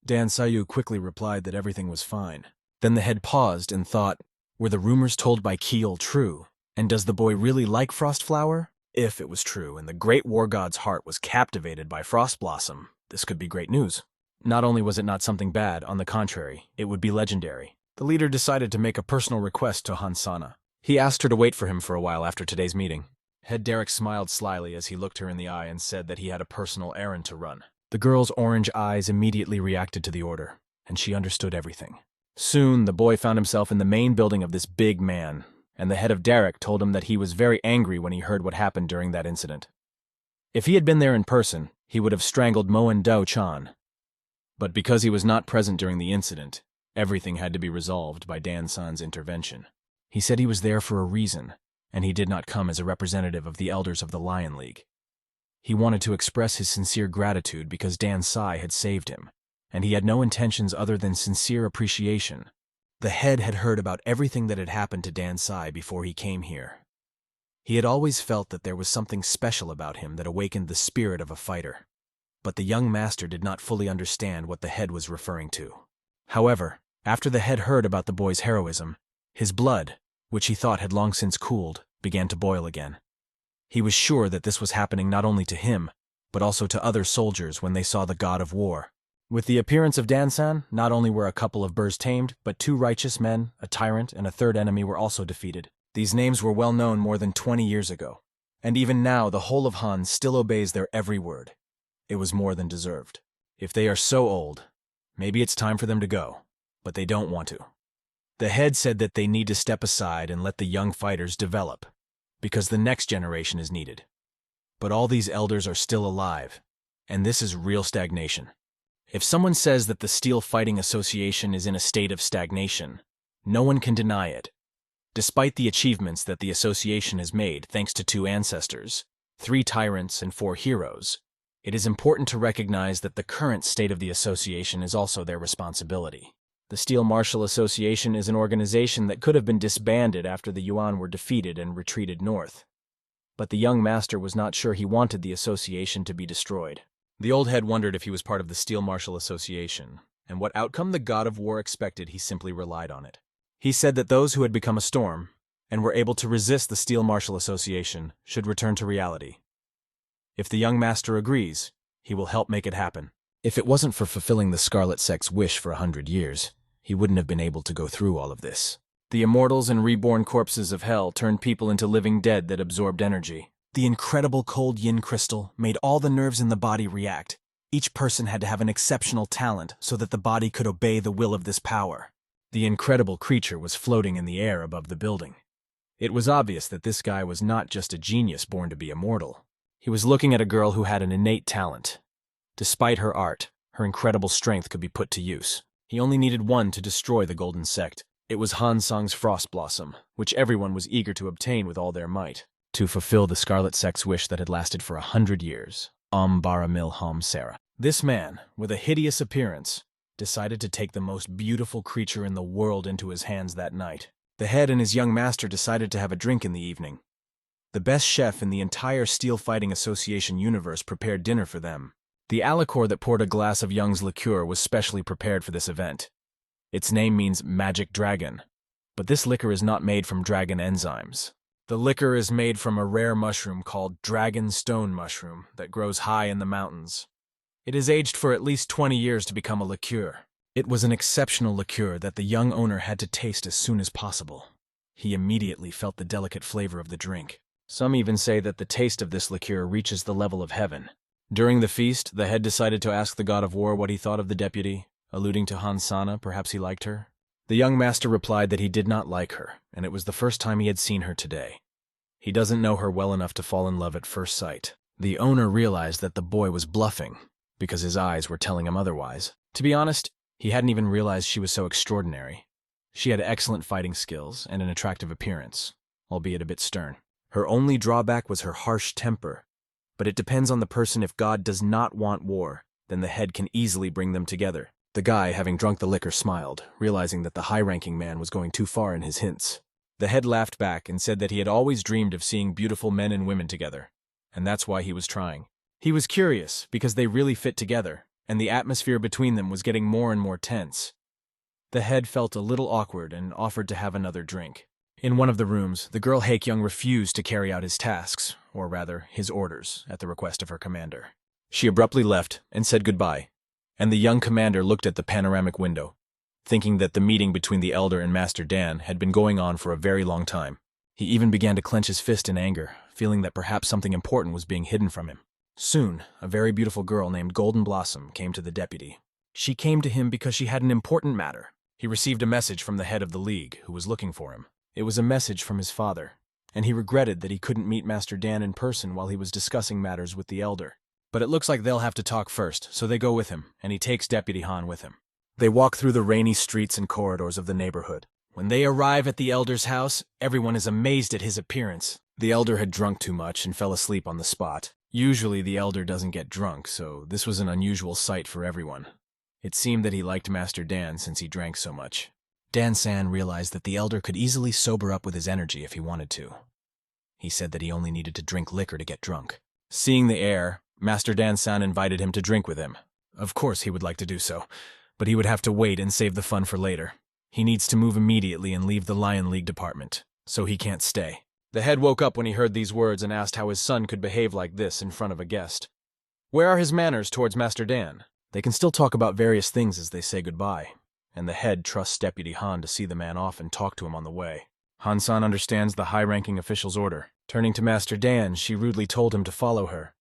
Dan Sayu quickly replied that everything was fine. Then the head paused and thought, were the rumors told by Keel true? And does the boy really like Frostflower? If it was true and the great war god's heart was captivated by Frost Blossom, this could be great news. Not only was it not something bad, on the contrary, it would be legendary. The leader decided to make a personal request to Hansana. He asked her to wait for him for a while after today's meeting. Head Derek smiled slyly as he looked her in the eye and said that he had a personal errand to run. The girl's orange eyes immediately reacted to the order, and she understood everything. Soon, the boy found himself in the main building of this big man, and the head of Derek told him that he was very angry when he heard what happened during that incident. If he had been there in person, he would have strangled Moen Do-chan. But because he was not present during the incident, everything had to be resolved by Dan-san's intervention. He said he was there for a reason, and he did not come as a representative of the elders of the Lion League. He wanted to express his sincere gratitude because Dan-sai had saved him, and he had no intentions other than sincere appreciation. The head had heard about everything that had happened to Dan-sai before he came here. He had always felt that there was something special about him that awakened the spirit of a fighter. But the young master did not fully understand what the head was referring to. However, after the head heard about the boy's heroism, his blood, which he thought had long since cooled, began to boil again. He was sure that this was happening not only to him, but also to other soldiers when they saw the god of war. With the appearance of Dan-san, not only were a couple of birds tamed, but 2 righteous men, a tyrant, and a 3rd enemy were also defeated. These names were well known more than 20 years ago, and even now the whole of Han still obeys their every word. It was more than deserved. If they are so old, maybe it's time for them to go, but they don't want to. The head said that they need to step aside and let the young fighters develop, because the next generation is needed. But all these elders are still alive, and this is real stagnation. If someone says that the Steel Fighting Association is in a state of stagnation, no one can deny it. Despite the achievements that the association has made thanks to 2 ancestors, 3 tyrants, and 4 heroes, it is important to recognize that the current state of the association is also their responsibility. The Steel Martial Association is an organization that could have been disbanded after the Yuan were defeated and retreated north. But the young master was not sure he wanted the association to be destroyed. The old head wondered if he was part of the Steel Martial Association, and what outcome the god of war expected. He simply relied on it. He said that those who had become a storm, and were able to resist the Steel Martial Association, should return to reality. If the young master agrees, he will help make it happen. If it wasn't for fulfilling the Scarlet Sect's wish for 100 years, he wouldn't have been able to go through all of this. The immortals and reborn corpses of hell turned people into living dead that absorbed energy. The incredible cold yin crystal made all the nerves in the body react. Each person had to have an exceptional talent so that the body could obey the will of this power. The incredible creature was floating in the air above the building. It was obvious that this guy was not just a genius born to be immortal. He was looking at a girl who had an innate talent. Despite her art, her incredible strength could be put to use. He only needed one to destroy the Golden Sect. It was Han Sang's Frost Blossom, which everyone was eager to obtain with all their might, to fulfill the Scarlet Sect's wish that had lasted for 100 years. Baramil Ham Sarah. This man, with a hideous appearance, decided to take the most beautiful creature in the world into his hands that night. The head and his young master decided to have a drink in the evening. The best chef in the entire Steel Fighting Association universe prepared dinner for them. The alicorn that poured a glass of Young's liqueur was specially prepared for this event. Its name means magic dragon, but this liquor is not made from dragon enzymes. The liquor is made from a rare mushroom called dragon stone mushroom that grows high in the mountains. It is aged for at least 20 years to become a liqueur. It was an exceptional liqueur that the young owner had to taste as soon as possible. He immediately felt the delicate flavor of the drink. Some even say that the taste of this liqueur reaches the level of heaven. During the feast, the head decided to ask the god of war what he thought of the deputy, alluding to Hansana. Perhaps he liked her. The young master replied that he did not like her, and it was the first time he had seen her today. He doesn't know her well enough to fall in love at first sight. The owner realized that the boy was bluffing, because his eyes were telling him otherwise. To be honest, he hadn't even realized she was so extraordinary. She had excellent fighting skills and an attractive appearance, albeit a bit stern. Her only drawback was her harsh temper, but it depends on the person. If God does not want war, then the head can easily bring them together. The guy, having drunk the liquor, smiled, realizing that the high-ranking man was going too far in his hints. The head laughed back and said that he had always dreamed of seeing beautiful men and women together, and that's why he was trying. He was curious because they really fit together, and the atmosphere between them was getting more and more tense. The head felt a little awkward and offered to have another drink. In one of the rooms, the girl Haekyung refused to carry out his tasks, or rather, his orders, at the request of her commander. She abruptly left and said goodbye, and the young commander looked at the panoramic window, thinking that the meeting between the elder and Master Dan had been going on for a very long time. He even began to clench his fist in anger, feeling that perhaps something important was being hidden from him. Soon, a very beautiful girl named Golden Blossom came to the deputy. She came to him because she had an important matter. He received a message from the head of the league, who was looking for him. It was a message from his father. and he regretted that he couldn't meet Master Dan in person while he was discussing matters with the elder. But it looks like they'll have to talk first, so they go with him, and he takes Deputy Han with him. They walk through the rainy streets and corridors of the neighborhood. When they arrive at the elder's house, everyone is amazed at his appearance. The elder had drunk too much and fell asleep on the spot. Usually the elder doesn't get drunk, so this was an unusual sight for everyone. It seemed that he liked Master Dan since he drank so much. Dan-san realized that the elder could easily sober up with his energy if he wanted to. He said that he only needed to drink liquor to get drunk. Seeing the heir, Master Dan-san invited him to drink with him. Of course he would like to do so, but he would have to wait and save the fun for later. He needs to move immediately and leave the Lion League department, so he can't stay. The head woke up when he heard these words and asked how his son could behave like this in front of a guest. Where are his manners towards Master Dan? They can still talk about various things as they say goodbye, and the head trusts Deputy Han to see the man off and talk to him on the way. Han-san understands the high-ranking official's order. Turning to Master Dan, she rudely told him to follow her.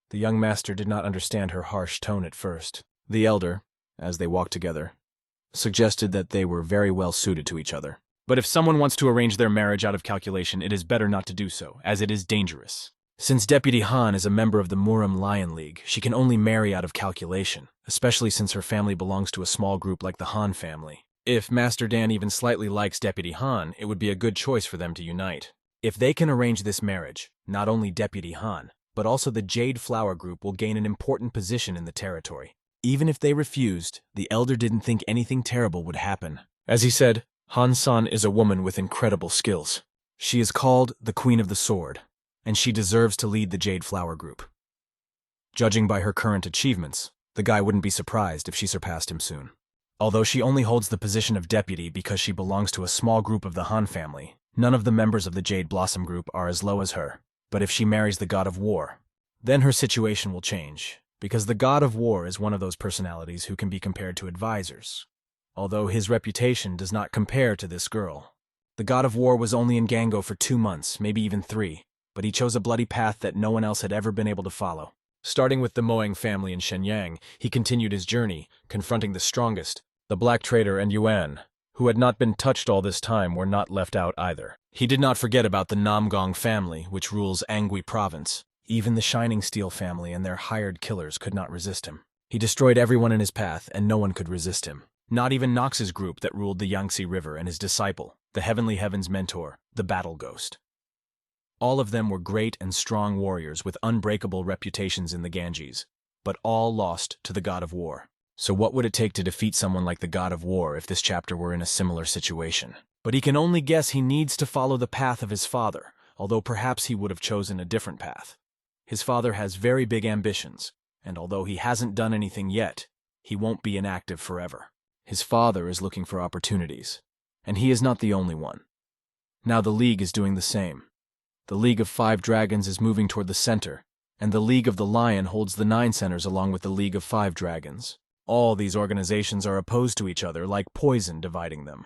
The young master did not understand her harsh tone at first. The elder, as they walked together, suggested that they were very well suited to each other. But if someone wants to arrange their marriage out of calculation, it is better not to do so, as it is dangerous. Since Deputy Han is a member of the Murim Lion League, she can only marry out of calculation, especially since her family belongs to a small group like the Han family. If Master Dan even slightly likes Deputy Han, it would be a good choice for them to unite. If they can arrange this marriage, not only Deputy Han, but also the Jade Flower Group will gain an important position in the territory. Even if they refused, the elder didn't think anything terrible would happen. As he said, Han-san is a woman with incredible skills. She is called the Queen of the Sword, and she deserves to lead the Jade Flower Group. Judging by her current achievements, the guy wouldn't be surprised if she surpassed him soon. Although she only holds the position of deputy because she belongs to a small group of the Han family, none of the members of the Jade Blossom Group are as low as her. But if she marries the God of War, then her situation will change, because the God of War is one of those personalities who can be compared to advisors. Although his reputation does not compare to this girl. The God of War was only in Gango for 2 months, maybe even 3, but he chose a bloody path that no one else had ever been able to follow. Starting with the Moang family in Shenyang, he continued his journey, confronting the strongest. The Black Trader and Yuan, who had not been touched all this time, were not left out either. He did not forget about the Namgong family, which rules Angui province. Even the Shining Steel family and their hired killers could not resist him. He destroyed everyone in his path, and no one could resist him. Not even Nox's group that ruled the Yangtze River and his disciple, the Heavenly Heavens mentor, the Battle Ghost. All of them were great and strong warriors with unbreakable reputations in the Ganges, but all lost to the God of War. So what would it take to defeat someone like the God of War if this chapter were in a similar situation? But he can only guess he needs to follow the path of his father, although perhaps he would have chosen a different path. His father has very big ambitions, and although he hasn't done anything yet, he won't be inactive forever. His father is looking for opportunities, and he is not the only one. Now the League is doing the same. The League of 5 Dragons is moving toward the center, and the League of the Lion holds the 9 centers along with the League of 5 Dragons. All these organizations are opposed to each other like poison dividing them.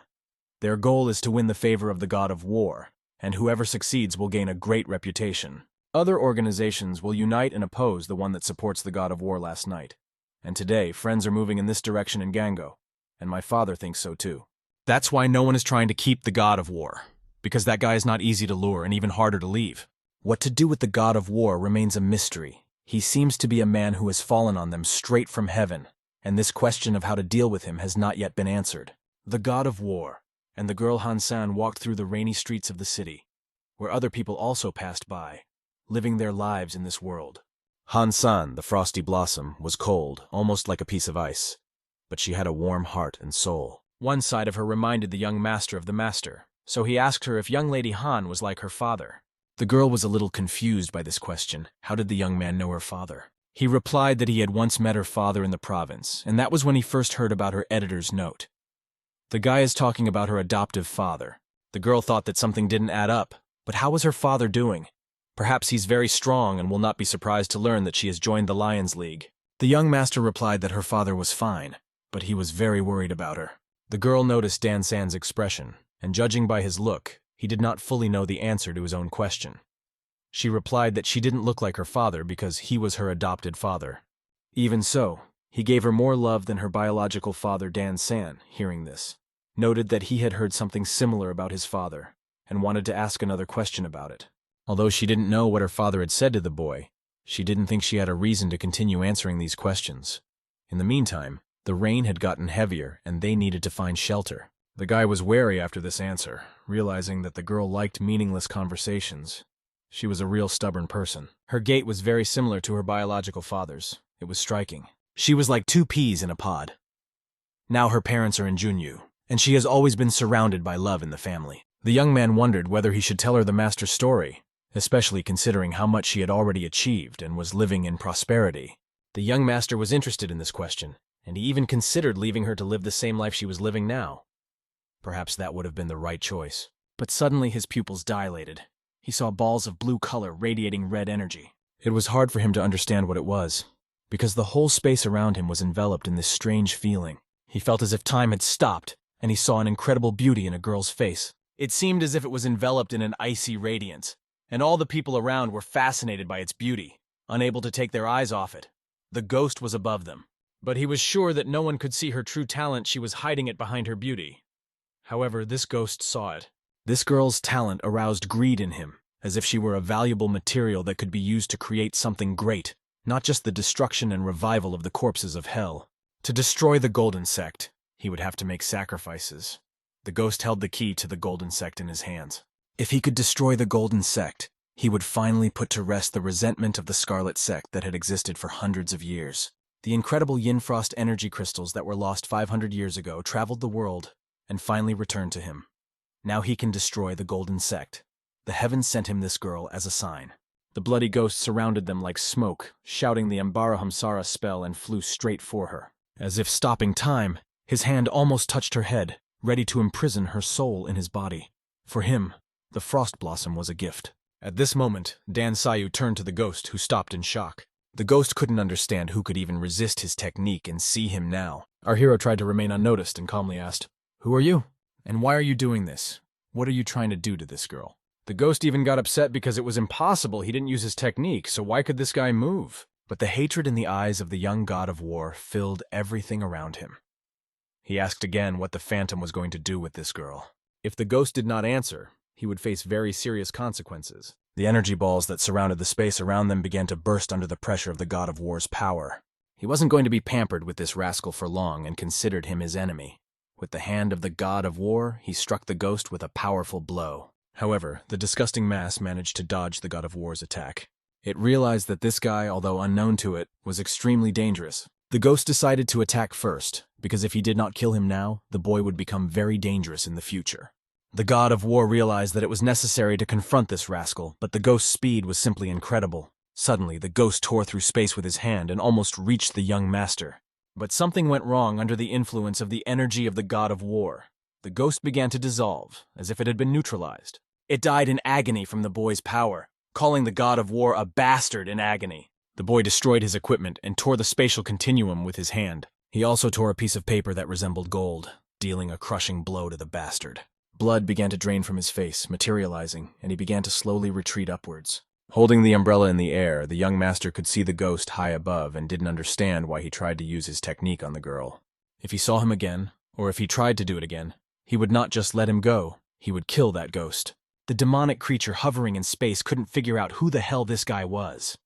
Their goal is to win the favor of the God of War, and whoever succeeds will gain a great reputation. Other organizations will unite and oppose the one that supports the God of War last night. And today, friends are moving in this direction in Gango, and my father thinks so too. That's why no one is trying to keep the God of War, because that guy is not easy to lure and even harder to leave. What to do with the God of War remains a mystery. He seems to be a man who has fallen on them straight from heaven, and this question of how to deal with him has not yet been answered. The God of War, and the girl Han-san walked through the rainy streets of the city, where other people also passed by, living their lives in this world. Han-san, the frosty blossom, was cold, almost like a piece of ice, but she had a warm heart and soul. One side of her reminded the young master of the master, so he asked her if young Lady Han was like her father. The girl was a little confused by this question. How did the young man know her father? He replied that he had once met her father in the province, and that was when he first heard about her editor's note. The guy is talking about her adoptive father. The girl thought that something didn't add up, but how was her father doing? Perhaps he's very strong and will not be surprised to learn that she has joined the Lions League. The young master replied that her father was fine, but he was very worried about her. The girl noticed Dan-san's expression, and judging by his look, he did not fully know the answer to his own question. She replied that she didn't look like her father because he was her adopted father. Even so, he gave her more love than her biological father Dan-san, hearing this. Noted that he had heard something similar about his father, and wanted to ask another question about it. Although she didn't know what her father had said to the boy, she didn't think she had a reason to continue answering these questions. In the meantime, the rain had gotten heavier and they needed to find shelter. The guy was wary after this answer, realizing that the girl liked meaningless conversations. She was a real stubborn person. Her gait was very similar to her biological father's. It was striking. She was like two peas in a pod. Now her parents are in Junyu, and she has always been surrounded by love in the family. The young man wondered whether he should tell her the master's story, especially considering how much she had already achieved and was living in prosperity. The young master was interested in this question, and he even considered leaving her to live the same life she was living now. Perhaps that would have been the right choice. But suddenly his pupils dilated. He saw balls of blue color radiating red energy. It was hard for him to understand what it was, because the whole space around him was enveloped in this strange feeling. He felt as if time had stopped, and he saw an incredible beauty in a girl's face. It seemed as if it was enveloped in an icy radiance, and all the people around were fascinated by its beauty, unable to take their eyes off it. The ghost was above them, but he was sure that no one could see her true talent. She was hiding it behind her beauty. However, this ghost saw it. This girl's talent aroused greed in him, as if she were a valuable material that could be used to create something great, not just the destruction and revival of the corpses of hell. To destroy the Golden Sect, he would have to make sacrifices. The ghost held the key to the Golden Sect in his hands. If he could destroy the Golden Sect, he would finally put to rest the resentment of the Scarlet Sect that had existed for hundreds of years. The incredible Yinfrost energy crystals that were lost 500 years ago traveled the world and finally returned to him. Now he can destroy the Golden Sect. The heavens sent him this girl as a sign. The bloody ghost surrounded them like smoke, shouting the Ambarahamsara spell, and flew straight for her. As if stopping time, his hand almost touched her head, ready to imprison her soul in his body. For him, the Frost Blossom was a gift. At this moment, Dan Sayu turned to the ghost, who stopped in shock. The ghost couldn't understand who could even resist his technique and see him now. Our hero tried to remain unnoticed and calmly asked, "Who are you? And why are you doing this? What are you trying to do to this girl?" The ghost even got upset because it was impossible. He didn't use his technique, so why could this guy move? But the hatred in the eyes of the young god of war filled everything around him. He asked again what the phantom was going to do with this girl. If the ghost did not answer, he would face very serious consequences. The energy balls that surrounded the space around them began to burst under the pressure of the god of war's power. He wasn't going to be pampered with this rascal for long and considered him his enemy. With the hand of the god of war, he struck the ghost with a powerful blow. However, the disgusting mass managed to dodge the god of war's attack. It realized that this guy, although unknown to it, was extremely dangerous. The ghost decided to attack first, because if he did not kill him now, the boy would become very dangerous in the future. The god of war realized that it was necessary to confront this rascal, but the ghost's speed was simply incredible. Suddenly, the ghost tore through space with his hand and almost reached the young master. But something went wrong under the influence of the energy of the god of war. The ghost began to dissolve, as if it had been neutralized. It died in agony from the boy's power, calling the god of war a bastard in agony. The boy destroyed his equipment and tore the spatial continuum with his hand. He also tore a piece of paper that resembled gold, dealing a crushing blow to the bastard. Blood began to drain from his face, materializing, and he began to slowly retreat upwards. Holding the umbrella in the air, the young master could see the ghost high above and didn't understand why he tried to use his technique on the girl. If he saw him again, or if he tried to do it again, he would not just let him go, he would kill that ghost. The demonic creature hovering in space couldn't figure out who the hell this guy was.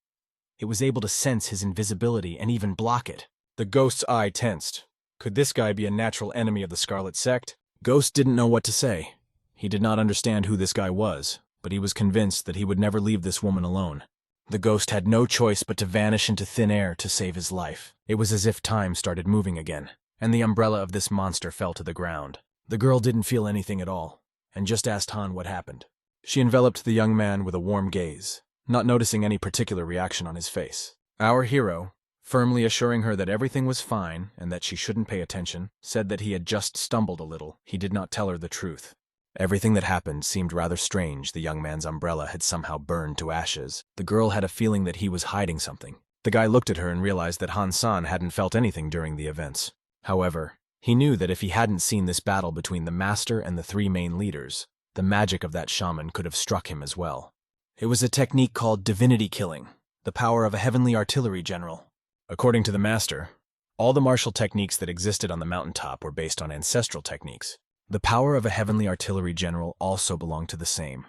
It was able to sense his invisibility and even block it. The ghost's eye tensed. Could this guy be a natural enemy of the Scarlet Sect? Ghost didn't know what to say. He did not understand who this guy was, but he was convinced that he would never leave this woman alone. The ghost had no choice but to vanish into thin air to save his life. It was as if time started moving again, and the umbrella of this monster fell to the ground. The girl didn't feel anything at all, and just asked Han what happened. She enveloped the young man with a warm gaze, not noticing any particular reaction on his face. Our hero, firmly assuring her that everything was fine and that she shouldn't pay attention, said that he had just stumbled a little. He did not tell her the truth. Everything that happened seemed rather strange. The young man's umbrella had somehow burned to ashes. The girl had a feeling that he was hiding something. The guy looked at her and realized that Han-san hadn't felt anything during the events. However, he knew that if he hadn't seen this battle between the master and the three main leaders, the magic of that shaman could have struck him as well. It was a technique called divinity killing, the power of a heavenly artillery general. According to the master, all the martial techniques that existed on the mountaintop were based on ancestral techniques. The power of a heavenly artillery general also belonged to the same.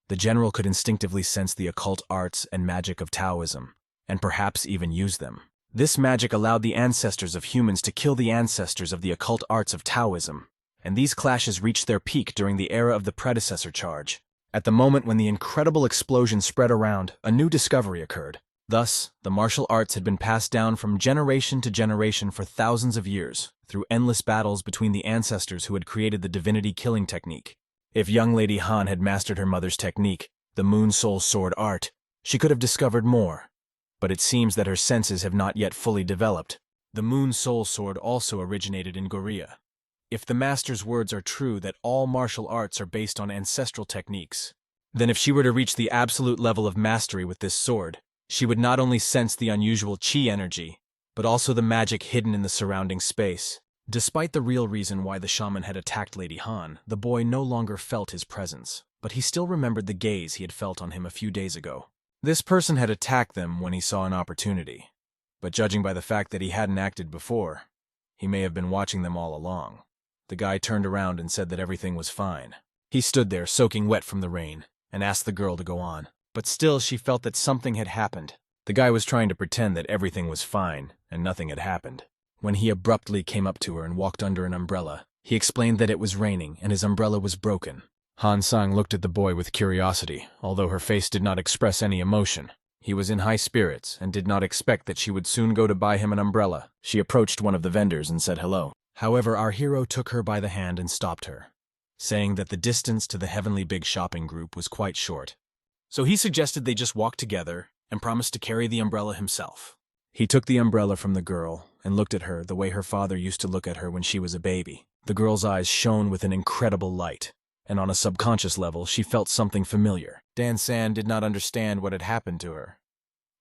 The general could instinctively sense the occult arts and magic of Taoism, and perhaps even use them. This magic allowed the ancestors of humans to kill the ancestors of the occult arts of Taoism, and these clashes reached their peak during the era of the predecessor charge. At the moment when the incredible explosion spread around, a new discovery occurred. Thus, the martial arts had been passed down from generation to generation for thousands of years, through endless battles between the ancestors who had created the divinity killing technique. If young Lady Han had mastered her mother's technique, the Moon Soul Sword art, she could have discovered more. But it seems that her senses have not yet fully developed. The Moon Soul Sword also originated in Goryeo. If the master's words are true that all martial arts are based on ancestral techniques, then if she were to reach the absolute level of mastery with this sword, she would not only sense the unusual chi energy, but also the magic hidden in the surrounding space. Despite the real reason why the shaman had attacked Lady Han, the boy no longer felt his presence, but he still remembered the gaze he had felt on him a few days ago. This person had attacked them when he saw an opportunity, but judging by the fact that he hadn't acted before, he may have been watching them all along. The guy turned around and said that everything was fine. He stood there, soaking wet from the rain, and asked the girl to go on. But still, she felt that something had happened. The guy was trying to pretend that everything was fine, and nothing had happened. When he abruptly came up to her and walked under an umbrella, he explained that it was raining and his umbrella was broken. Han Sang looked at the boy with curiosity, although her face did not express any emotion. He was in high spirits and did not expect that she would soon go to buy him an umbrella. She approached one of the vendors and said hello. However, our hero took her by the hand and stopped her, saying that the distance to the heavenly big shopping group was quite short. So he suggested they just walk together and promised to carry the umbrella himself. He took the umbrella from the girl and looked at her the way her father used to look at her when she was a baby. The girl's eyes shone with an incredible light, and on a subconscious level she felt something familiar. Dan San did not understand what had happened to her.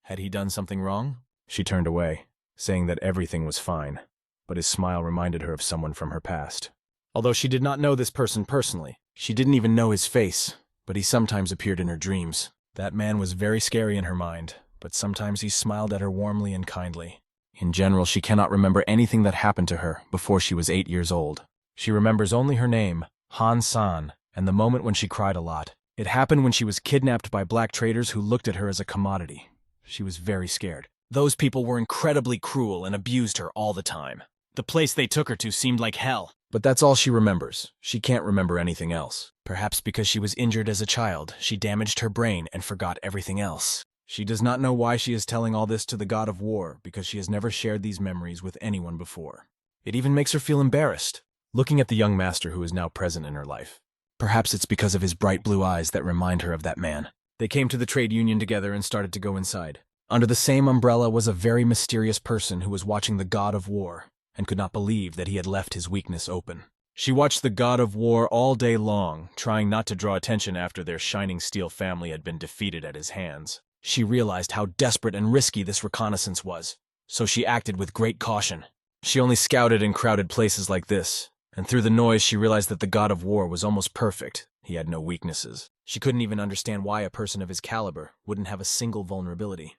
Had he done something wrong? She turned away, saying that everything was fine, but his smile reminded her of someone from her past. Although she did not know this person personally, she didn't even know his face, but he sometimes appeared in her dreams. That man was very scary in her mind, but sometimes he smiled at her warmly and kindly. In general, she cannot remember anything that happened to her before she was 8 years old. She remembers only her name, Han San, and the moment when she cried a lot. It happened when she was kidnapped by black traders who looked at her as a commodity. She was very scared. Those people were incredibly cruel and abused her all the time. The place they took her to seemed like hell. But that's all she remembers. She can't remember anything else. Perhaps because she was injured as a child, she damaged her brain and forgot everything else. She does not know why she is telling all this to the god of war, because she has never shared these memories with anyone before. It even makes her feel embarrassed, looking at the young master who is now present in her life. Perhaps it's because of his bright blue eyes that remind her of that man. They came to the trade union together and started to go inside. Under the same umbrella was a very mysterious person who was watching the god of war, and could not believe that he had left his weakness open. She watched the god of war all day long, trying not to draw attention after their shining steel family had been defeated at his hands. She realized how desperate and risky this reconnaissance was, so she acted with great caution. She only scouted in crowded places like this, and through the noise she realized that the god of war was almost perfect. He had no weaknesses. She couldn't even understand why a person of his caliber wouldn't have a single vulnerability.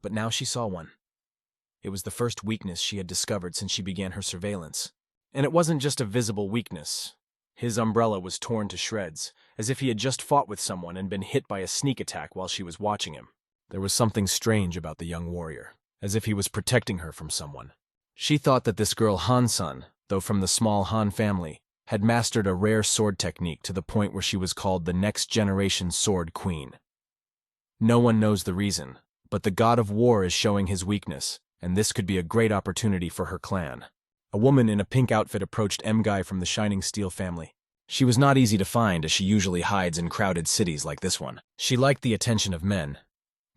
But now she saw one. It was the first weakness she had discovered since she began her surveillance. And it wasn't just a visible weakness. His umbrella was torn to shreds, as if he had just fought with someone and been hit by a sneak attack while she was watching him. There was something strange about the young warrior, as if he was protecting her from someone. She thought that this girl Han-san, though from the small Han family, had mastered a rare sword technique to the point where she was called the next generation sword queen. No one knows the reason, but the god of war is showing his weakness, and this could be a great opportunity for her clan. A woman in a pink outfit approached M-Guy from the Shining Steel family. She was not easy to find, as she usually hides in crowded cities like this one. She liked the attention of men,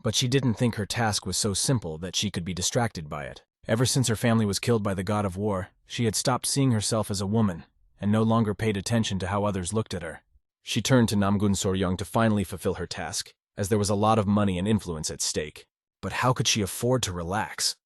but she didn't think her task was so simple that she could be distracted by it. Ever since her family was killed by the god of war, she had stopped seeing herself as a woman, and no longer paid attention to how others looked at her. She turned to Namgun Soryong to finally fulfill her task, as there was a lot of money and influence at stake. But how could she afford to relax?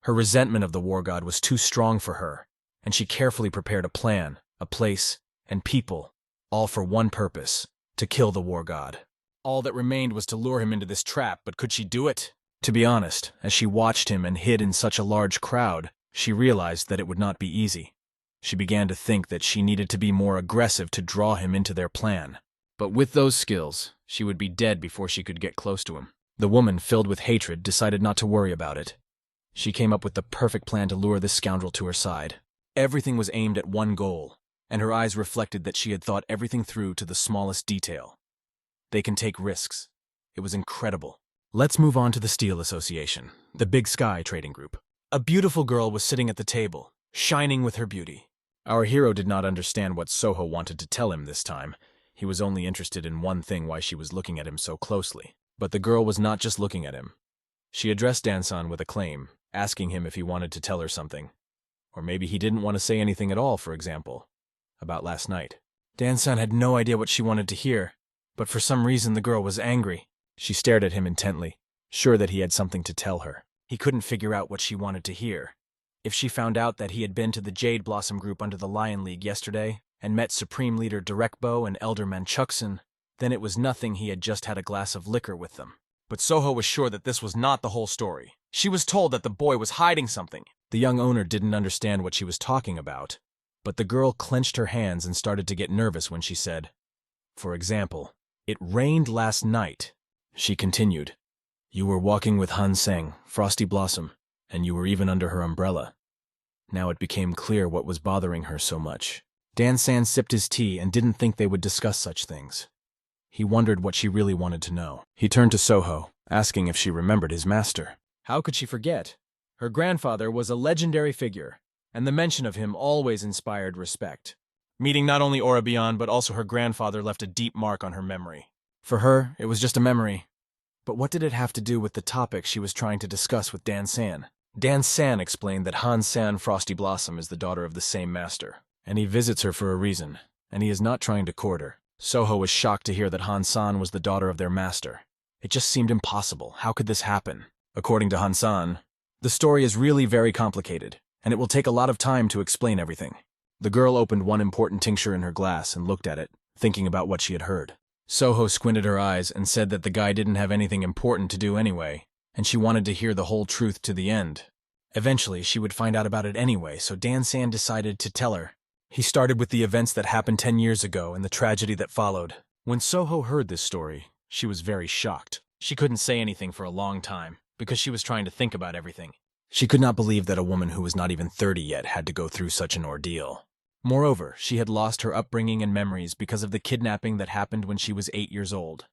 Her resentment of the war god was too strong for her, and she carefully prepared a plan, a place, and people, all for one purpose: to kill the war god. All that remained was to lure him into this trap, but could she do it? To be honest, as she watched him and hid in such a large crowd, she realized that it would not be easy. She began to think that she needed to be more aggressive to draw him into their plan. But with those skills, she would be dead before she could get close to him. The woman, filled with hatred, decided not to worry about it. She came up with the perfect plan to lure this scoundrel to her side. Everything was aimed at one goal, and her eyes reflected that she had thought everything through to the smallest detail. They can take risks. It was incredible. Let's move on to the Steel Association, the Big Sky trading group. A beautiful girl was sitting at the table, shining with her beauty. Our hero did not understand what Soho wanted to tell him this time. He was only interested in one thing: why she was looking at him so closely. But the girl was not just looking at him. She addressed Dan-san with a claim, asking him if he wanted to tell her something. Or maybe he didn't want to say anything at all, for example, about last night. Dan-san had no idea what she wanted to hear, but for some reason the girl was angry. She stared at him intently, sure that he had something to tell her. He couldn't figure out what she wanted to hear. If she found out that he had been to the Jade Blossom group under the Lion League yesterday and met Supreme Leader Direkbo and Elder Manchuxin, then it was nothing. He had just had a glass of liquor with them. But Soho was sure that this was not the whole story. She was told that the boy was hiding something. The young owner didn't understand what she was talking about, but the girl clenched her hands and started to get nervous when she said, "For example, it rained last night." She continued, "You were walking with Han Seng, Frosty Blossom, and you were even under her umbrella." Now it became clear what was bothering her so much. Dan-san sipped his tea and didn't think they would discuss such things. He wondered what she really wanted to know. He turned to Soho, asking if she remembered his master. How could she forget? Her grandfather was a legendary figure, and the mention of him always inspired respect. Meeting not only Orabion, but also her grandfather left a deep mark on her memory. For her, it was just a memory. But what did it have to do with the topic she was trying to discuss with Dan-san? Dan-san explained that Han-san Frosty Blossom is the daughter of the same master, and he visits her for a reason, and he is not trying to court her. Soho was shocked to hear that Han-san was the daughter of their master. It just seemed impossible. How could this happen? According to Han-san, the story is really very complicated, and it will take a lot of time to explain everything. The girl opened one important tincture in her glass and looked at it, thinking about what she had heard. Soho squinted her eyes and said that the guy didn't have anything important to do anyway, and she wanted to hear the whole truth to the end. Eventually, she would find out about it anyway, so Dan-san decided to tell her. He started with the events that happened 10 years ago and the tragedy that followed. When Soho heard this story, she was very shocked. She couldn't say anything for a long time, because she was trying to think about everything. She could not believe that a woman who was not even 30 yet had to go through such an ordeal. Moreover, she had lost her upbringing and memories because of the kidnapping that happened when she was 8 years old.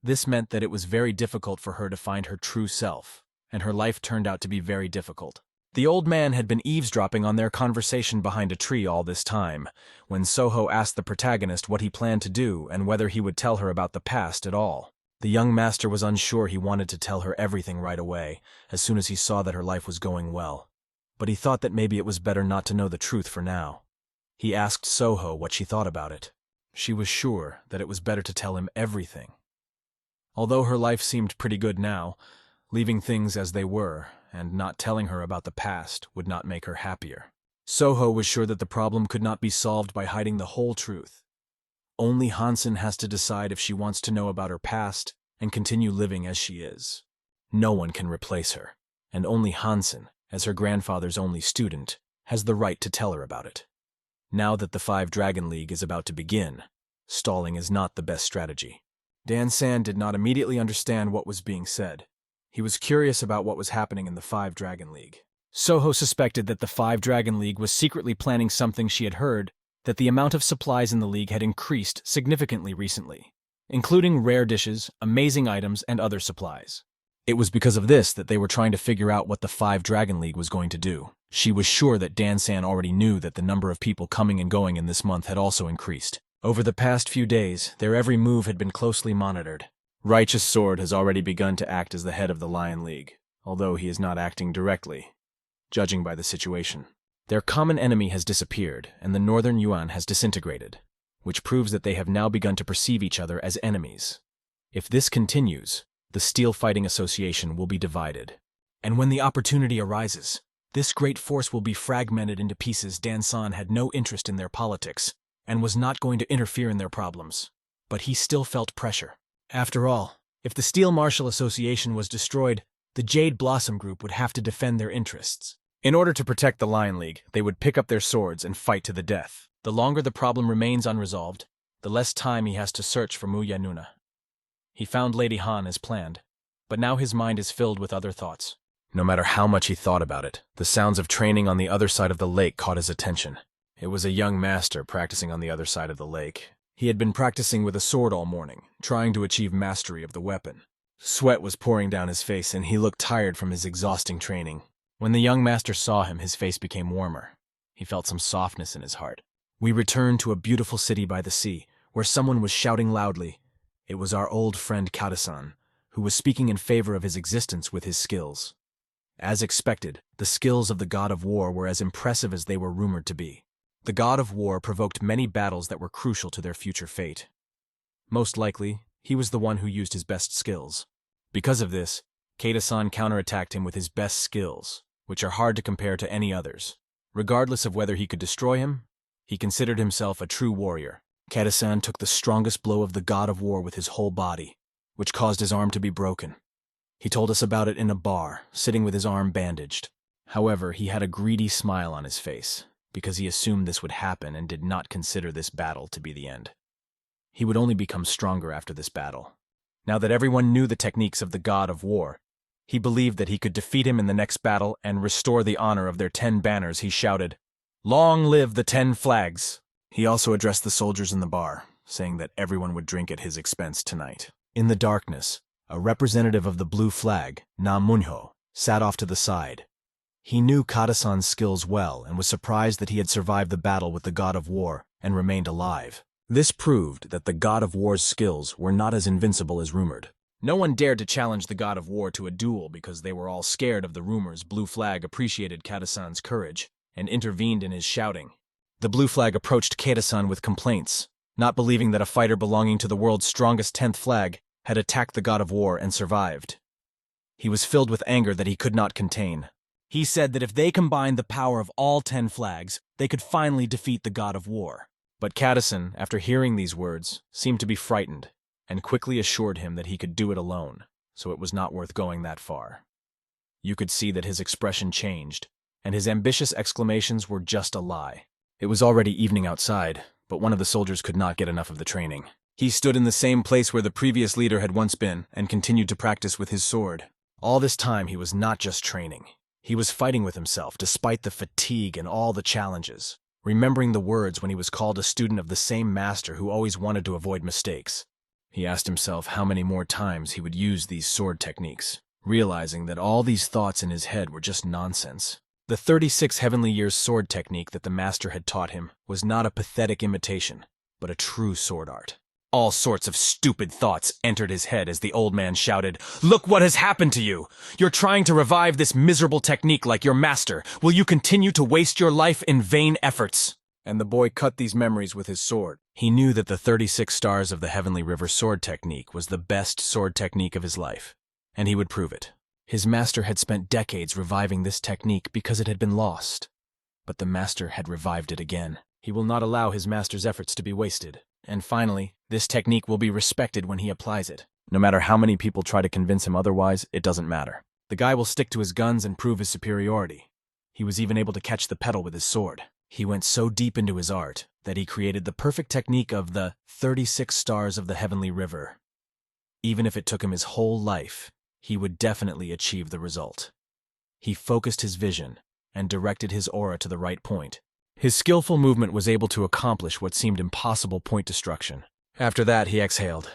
This meant that it was very difficult for her to find her true self, and her life turned out to be very difficult. The old man had been eavesdropping on their conversation behind a tree all this time, when Soho asked the protagonist what he planned to do and whether he would tell her about the past at all. The young master was unsure. He wanted to tell her everything right away, as soon as he saw that her life was going well. But he thought that maybe it was better not to know the truth for now. He asked Soho what she thought about it. She was sure that it was better to tell him everything. Although her life seemed pretty good now, leaving things as they were and not telling her about the past would not make her happier. Soho was sure that the problem could not be solved by hiding the whole truth. Only Hansen has to decide if she wants to know about her past and continue living as she is. No one can replace her, and only Hansen, as her grandfather's only student, has the right to tell her about it. Now that the 5 Dragon League is about to begin, stalling is not the best strategy. Dan-san did not immediately understand what was being said. He was curious about what was happening in the 5 Dragon League. Soho suspected that the 5 Dragon League was secretly planning something. She had heard that the amount of supplies in the league had increased significantly recently, including rare dishes, amazing items, and other supplies. It was because of this that they were trying to figure out what the 5 Dragon League was going to do. She was sure that Dan-san already knew that the number of people coming and going in this month had also increased. Over the past few days, their every move had been closely monitored. Righteous Sword has already begun to act as the head of the Lion League, although he is not acting directly, judging by the situation. Their common enemy has disappeared, and the Northern Yuan has disintegrated, which proves that they have now begun to perceive each other as enemies. If this continues, the Steel Fighting Association will be divided. And when the opportunity arises, this great force will be fragmented into pieces. Dan-san had no interest in their politics, and was not going to interfere in their problems. But he still felt pressure. After all, if the Steel Martial Association was destroyed, the Jade Blossom Group would have to defend their interests. In order to protect the Lion League, they would pick up their swords and fight to the death. The longer the problem remains unresolved, the less time he has to search for Muya Nuna. He found Lady Han as planned, but now his mind is filled with other thoughts. No matter how much he thought about it, the sounds of training on the other side of the lake caught his attention. It was a young master practicing on the other side of the lake. He had been practicing with a sword all morning, trying to achieve mastery of the weapon. Sweat was pouring down his face, and he looked tired from his exhausting training. When the young master saw him, his face became warmer. He felt some softness in his heart. We returned to a beautiful city by the sea, where someone was shouting loudly. It was our old friend Kata-san, who was speaking in favor of his existence with his skills. As expected, the skills of the god of war were as impressive as they were rumored to be. The god of war provoked many battles that were crucial to their future fate. Most likely, he was the one who used his best skills. Because of this, Kata-san counterattacked him with his best skills, which are hard to compare to any others. Regardless of whether he could destroy him, he considered himself a true warrior. Kata-san took the strongest blow of the god of war with his whole body, which caused his arm to be broken. He told us about it in a bar, sitting with his arm bandaged. However, he had a greedy smile on his face, because he assumed this would happen and did not consider this battle to be the end. He would only become stronger after this battle. Now that everyone knew the techniques of the god of war, he believed that he could defeat him in the next battle and restore the honor of their 10 banners. He shouted, "Long live the 10 flags!" He also addressed the soldiers in the bar, saying that everyone would drink at his expense tonight. In the darkness, a representative of the blue flag, Manhwa, sat off to the side. He knew Kata-san's skills well and was surprised that he had survived the battle with the god of war and remained alive. This proved that the god of war's skills were not as invincible as rumored. No one dared to challenge the god of war to a duel because they were all scared of the rumors. Blue Flag appreciated Kata-san's courage and intervened in his shouting. The Blue Flag approached Kata-san with complaints, not believing that a fighter belonging to the world's strongest 10th flag had attacked the god of war and survived. He was filled with anger that he could not contain. He said that if they combined the power of all 10 flags, they could finally defeat the god of war. But Kata-san, after hearing these words, seemed to be frightened, and quickly assured him that he could do it alone, so it was not worth going that far. You could see that his expression changed, and his ambitious exclamations were just a lie. It was already evening outside, but one of the soldiers could not get enough of the training. He stood in the same place where the previous leader had once been and continued to practice with his sword. All this time he was not just training. He was fighting with himself despite the fatigue and all the challenges, remembering the words when he was called a student of the same master who always wanted to avoid mistakes. He asked himself how many more times he would use these sword techniques, realizing that all these thoughts in his head were just nonsense. The 36 Heavenly Years sword technique that the master had taught him was not a pathetic imitation, but a true sword art. All sorts of stupid thoughts entered his head as the old man shouted, "Look what has happened to you! You're trying to revive this miserable technique like your master. Will you continue to waste your life in vain efforts?" And the boy cut these memories with his sword. He knew that the 36 stars of the Heavenly River sword technique was the best sword technique of his life, and he would prove it. His master had spent decades reviving this technique because it had been lost. But the master had revived it again. He will not allow his master's efforts to be wasted. And finally, this technique will be respected when he applies it. No matter how many people try to convince him otherwise, it doesn't matter. The guy will stick to his guns and prove his superiority. He was even able to catch the pedal with his sword. He went so deep into his art that he created the perfect technique of the 36 stars of the Heavenly River. Even if it took him his whole life, he would definitely achieve the result. He focused his vision and directed his aura to the right point. His skillful movement was able to accomplish what seemed impossible point destruction. After that, he exhaled,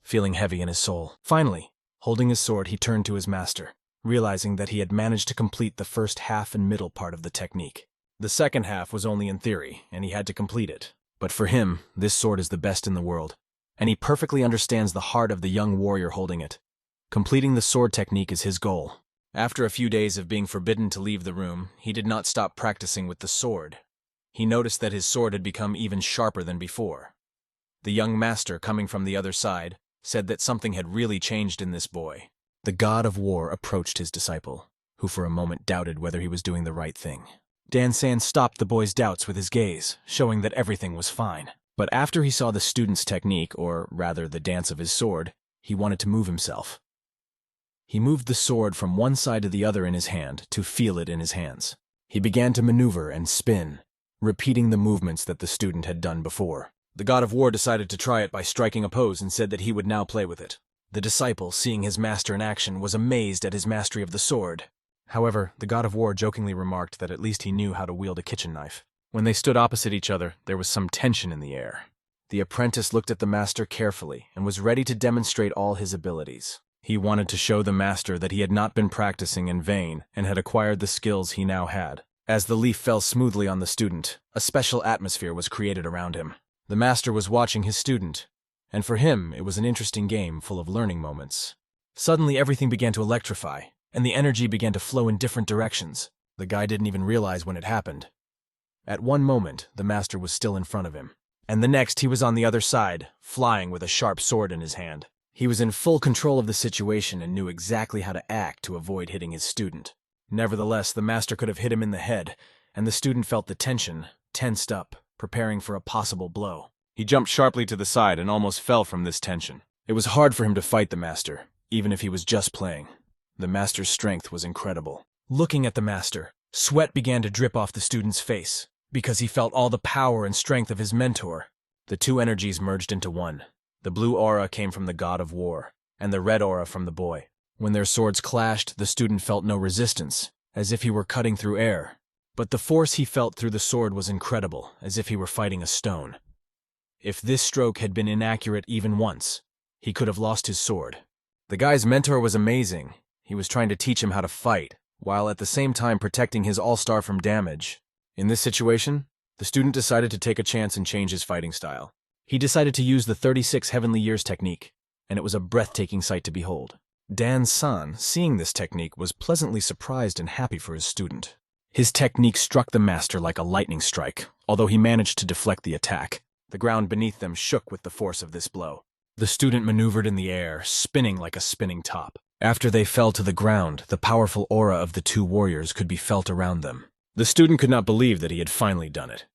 feeling heavy in his soul. Finally, holding his sword, he turned to his master, realizing that he had managed to complete the first half and middle part of the technique. The second half was only in theory, and he had to complete it. But for him, this sword is the best in the world, and he perfectly understands the heart of the young warrior holding it. Completing the sword technique is his goal. After a few days of being forbidden to leave the room, he did not stop practicing with the sword. He noticed that his sword had become even sharper than before. The young master, coming from the other side, said that something had really changed in this boy. The god of war approached his disciple, who for a moment doubted whether he was doing the right thing. Dan-san stopped the boy's doubts with his gaze, showing that everything was fine. But after he saw the student's technique, or rather the dance of his sword, he wanted to move himself. He moved the sword from one side to the other in his hand to feel it in his hands. He began to maneuver and spin, repeating the movements that the student had done before. The god of war decided to try it by striking a pose and said that he would now play with it. The disciple, seeing his master in action, was amazed at his mastery of the sword. However, the god of war jokingly remarked that at least he knew how to wield a kitchen knife. When they stood opposite each other, there was some tension in the air. The apprentice looked at the master carefully and was ready to demonstrate all his abilities. He wanted to show the master that he had not been practicing in vain and had acquired the skills he now had. As the leaf fell smoothly on the student, a special atmosphere was created around him. The master was watching his student, and for him it was an interesting game full of learning moments. Suddenly everything began to electrify, and the energy began to flow in different directions. The guy didn't even realize when it happened. At one moment, the master was still in front of him, and the next he was on the other side, flying with a sharp sword in his hand. He was in full control of the situation and knew exactly how to act to avoid hitting his student. Nevertheless, the master could have hit him in the head, and the student felt the tension, tensed up, preparing for a possible blow. He jumped sharply to the side and almost fell from this tension. It was hard for him to fight the master, even if he was just playing. The master's strength was incredible. Looking at the master, sweat began to drip off the student's face, because he felt all the power and strength of his mentor. The two energies merged into one. The blue aura came from the god of war, and the red aura from the boy. When their swords clashed, the student felt no resistance, as if he were cutting through air. But the force he felt through the sword was incredible, as if he were fighting a stone. If this stroke had been inaccurate even once, he could have lost his sword. The guy's mentor was amazing. He was trying to teach him how to fight, while at the same time protecting his all-star from damage. In this situation, the student decided to take a chance and change his fighting style. He decided to use the 36 Heavenly Years technique, and it was a breathtaking sight to behold. Dan-san, seeing this technique, was pleasantly surprised and happy for his student. His technique struck the master like a lightning strike, although he managed to deflect the attack. The ground beneath them shook with the force of this blow. The student maneuvered in the air, spinning like a spinning top. After they fell to the ground, the powerful aura of the two warriors could be felt around them. The student could not believe that he had finally done it.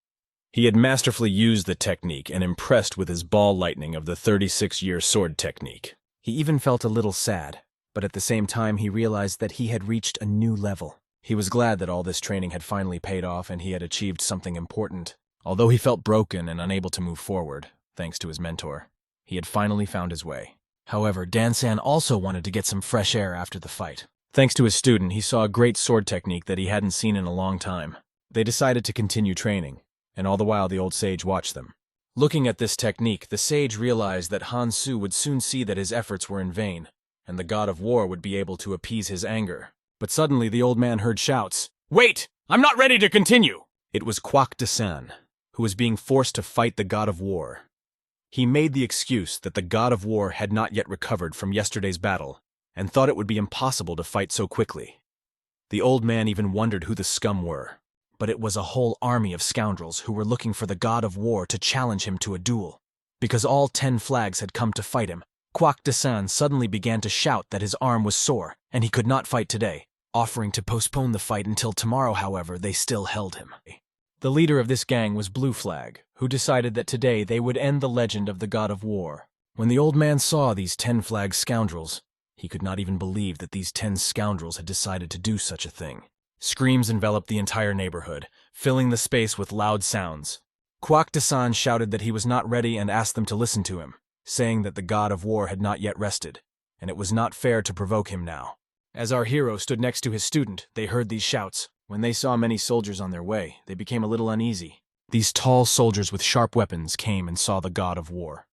He had masterfully used the technique and impressed with his ball lightning of the 36-year sword technique. He even felt a little sad, but at the same time he realized that he had reached a new level. He was glad that all this training had finally paid off and he had achieved something important. Although he felt broken and unable to move forward, thanks to his mentor, he had finally found his way. However, Dan-san also wanted to get some fresh air after the fight. Thanks to his student, he saw a great sword technique that he hadn't seen in a long time. They decided to continue training, and all the while the old sage watched them. Looking at this technique, the sage realized that Han-Su would soon see that his efforts were in vain, and the god of war would be able to appease his anger. But suddenly the old man heard shouts. "Wait! I'm not ready to continue!" It was Kwak De-san, who was being forced to fight the god of war. He made the excuse that the god of war had not yet recovered from yesterday's battle, and thought it would be impossible to fight so quickly. The old man even wondered who the scum were, but it was a whole army of scoundrels who were looking for the god of war to challenge him to a duel. Because all 10 flags had come to fight him, Kwak De-san suddenly began to shout that his arm was sore, and he could not fight today. Offering to postpone the fight until tomorrow, however, they still held him. The leader of this gang was Blue Flag, who decided that today they would end the legend of the god of war. When the old man saw these 10 flag scoundrels, he could not even believe that these 10 scoundrels had decided to do such a thing. Screams enveloped the entire neighborhood, filling the space with loud sounds. Kwak De-san shouted that he was not ready and asked them to listen to him, saying that the god of war had not yet rested, and it was not fair to provoke him now. As our hero stood next to his student, they heard these shouts. When they saw many soldiers on their way, they became a little uneasy. These tall soldiers with sharp weapons came and saw the god of war.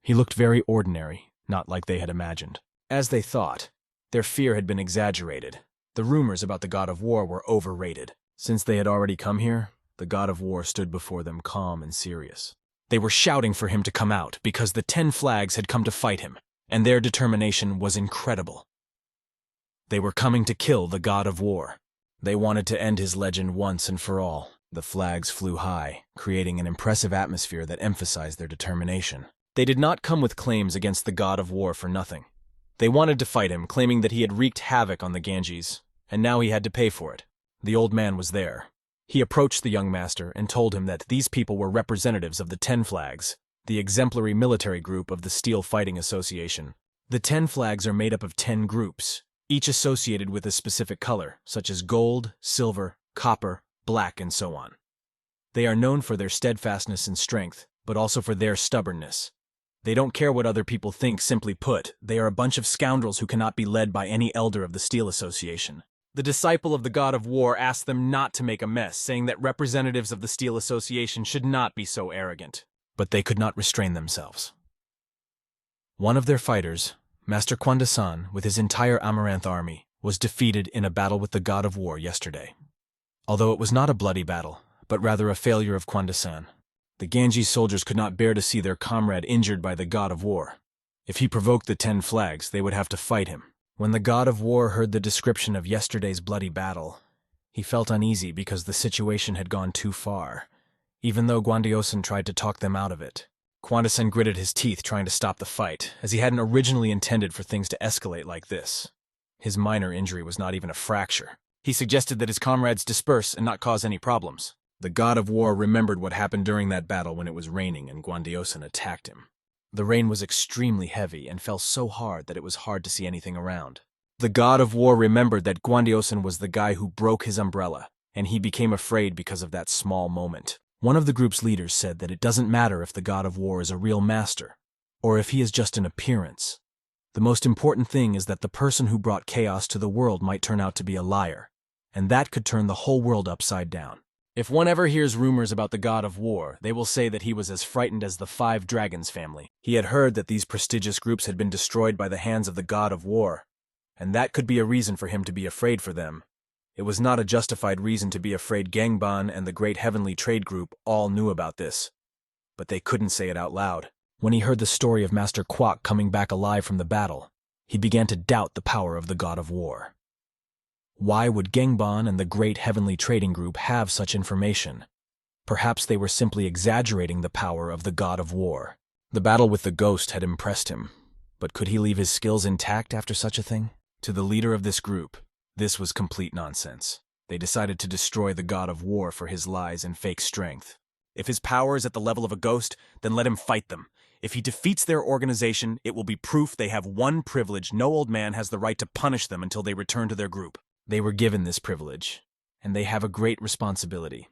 He looked very ordinary, not like they had imagined. As they thought, their fear had been exaggerated. The rumors about the god of war were overrated. Since they had already come here, the god of war stood before them calm and serious. They were shouting for him to come out because the 10 flags had come to fight him, and their determination was incredible. They were coming to kill the god of war. They wanted to end his legend once and for all. The flags flew high, creating an impressive atmosphere that emphasized their determination. They did not come with claims against the god of war for nothing. They wanted to fight him, claiming that he had wreaked havoc on the Ganges, and now he had to pay for it. The old man was there. He approached the young master and told him that these people were representatives of the 10 flags, the exemplary military group of the Steel Fighting Association. The 10 flags are made up of 10 groups, each associated with a specific color, such as gold, silver, copper, black, and so on. They are known for their steadfastness and strength, but also for their stubbornness. They don't care what other people think. Simply put, they are a bunch of scoundrels who cannot be led by any elder of the Steel Association. The disciple of the God of War asked them not to make a mess, saying that representatives of the Steel Association should not be so arrogant. But they could not restrain themselves. One of their fighters, Master Kwandasan, with his entire Amaranth army, was defeated in a battle with the God of War yesterday. Although it was not a bloody battle, but rather a failure of Kwandasan, the Ganji soldiers could not bear to see their comrade injured by the God of War. If he provoked the 10 flags, they would have to fight him. When the God of War heard the description of yesterday's bloody battle, he felt uneasy because the situation had gone too far, even though Gwandiosen tried to talk them out of it. Kwandasan gritted his teeth trying to stop the fight, as he hadn't originally intended for things to escalate like this. His minor injury was not even a fracture. He suggested that his comrades disperse and not cause any problems. The God of War remembered what happened during that battle when it was raining and Gwandiosen attacked him. The rain was extremely heavy and fell so hard that it was hard to see anything around. The God of War remembered that Gwandiosen was the guy who broke his umbrella, and he became afraid because of that small moment. One of the group's leaders said that it doesn't matter if the God of War is a real master, or if he is just an appearance. The most important thing is that the person who brought chaos to the world might turn out to be a liar, and that could turn the whole world upside down. If one ever hears rumors about the God of War, they will say that he was as frightened as the 5 Dragons family. He had heard that these prestigious groups had been destroyed by the hands of the God of War, and that could be a reason for him to be afraid for them. It was not a justified reason to be afraid. Gangban and the Great Heavenly Trade Group all knew about this, but they couldn't say it out loud. When he heard the story of Master Quack coming back alive from the battle, he began to doubt the power of the God of War. Why would Gangban and the Great Heavenly Trading Group have such information? Perhaps they were simply exaggerating the power of the God of War. The battle with the ghost had impressed him, but could he leave his skills intact after such a thing? To the leader of this group, this was complete nonsense. They decided to destroy the God of War for his lies and fake strength. If his power is at the level of a ghost, then let him fight them. If he defeats their organization, it will be proof they have one privilege: no old man has the right to punish them until they return to their group. They were given this privilege, and they have a great responsibility.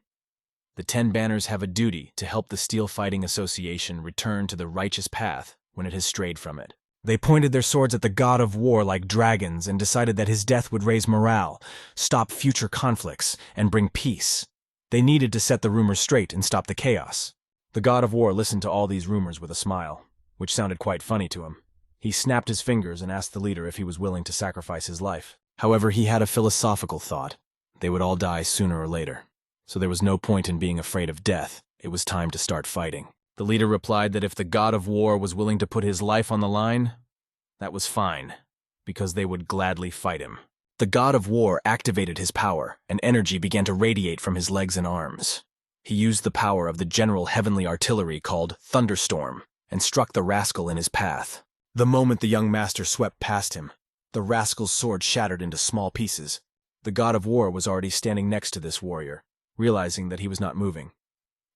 The 10 Banners have a duty to help the Steel Fighting Association return to the righteous path when it has strayed from it. They pointed their swords at the God of War like dragons and decided that his death would raise morale, stop future conflicts, and bring peace. They needed to set the rumors straight and stop the chaos. The God of War listened to all these rumors with a smile, which sounded quite funny to him. He snapped his fingers and asked the leader if he was willing to sacrifice his life. However, he had a philosophical thought. They would all die sooner or later, so there was no point in being afraid of death. It was time to start fighting. The leader replied that if the God of War was willing to put his life on the line, that was fine, because they would gladly fight him. The God of War activated his power, and energy began to radiate from his legs and arms. He used the power of the general heavenly artillery called Thunderstorm, and struck the rascal in his path. The moment the young master swept past him, the rascal's sword shattered into small pieces. The God of War was already standing next to this warrior, realizing that he was not moving.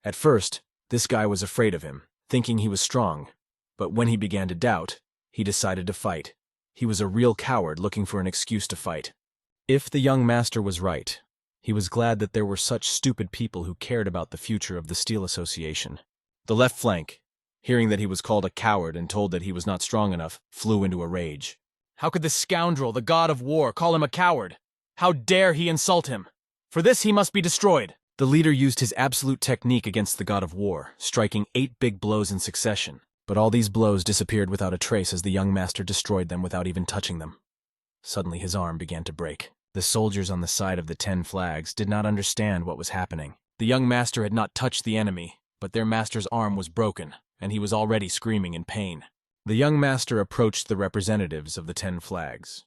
At first, this guy was afraid of him, thinking he was strong, but when he began to doubt, he decided to fight. He was a real coward looking for an excuse to fight. If the young master was right, he was glad that there were such stupid people who cared about the future of the Steel Association. The left flank, hearing that he was called a coward and told that he was not strong enough, flew into a rage. How could this scoundrel, the God of War, call him a coward? How dare he insult him? For this he must be destroyed. The leader used his absolute technique against the God of War, striking 8 big blows in succession. But all these blows disappeared without a trace as the young master destroyed them without even touching them. Suddenly his arm began to break. The soldiers on the side of the 10 flags did not understand what was happening. The young master had not touched the enemy, but their master's arm was broken, and he was already screaming in pain. The young master approached the representatives of the 10 flags.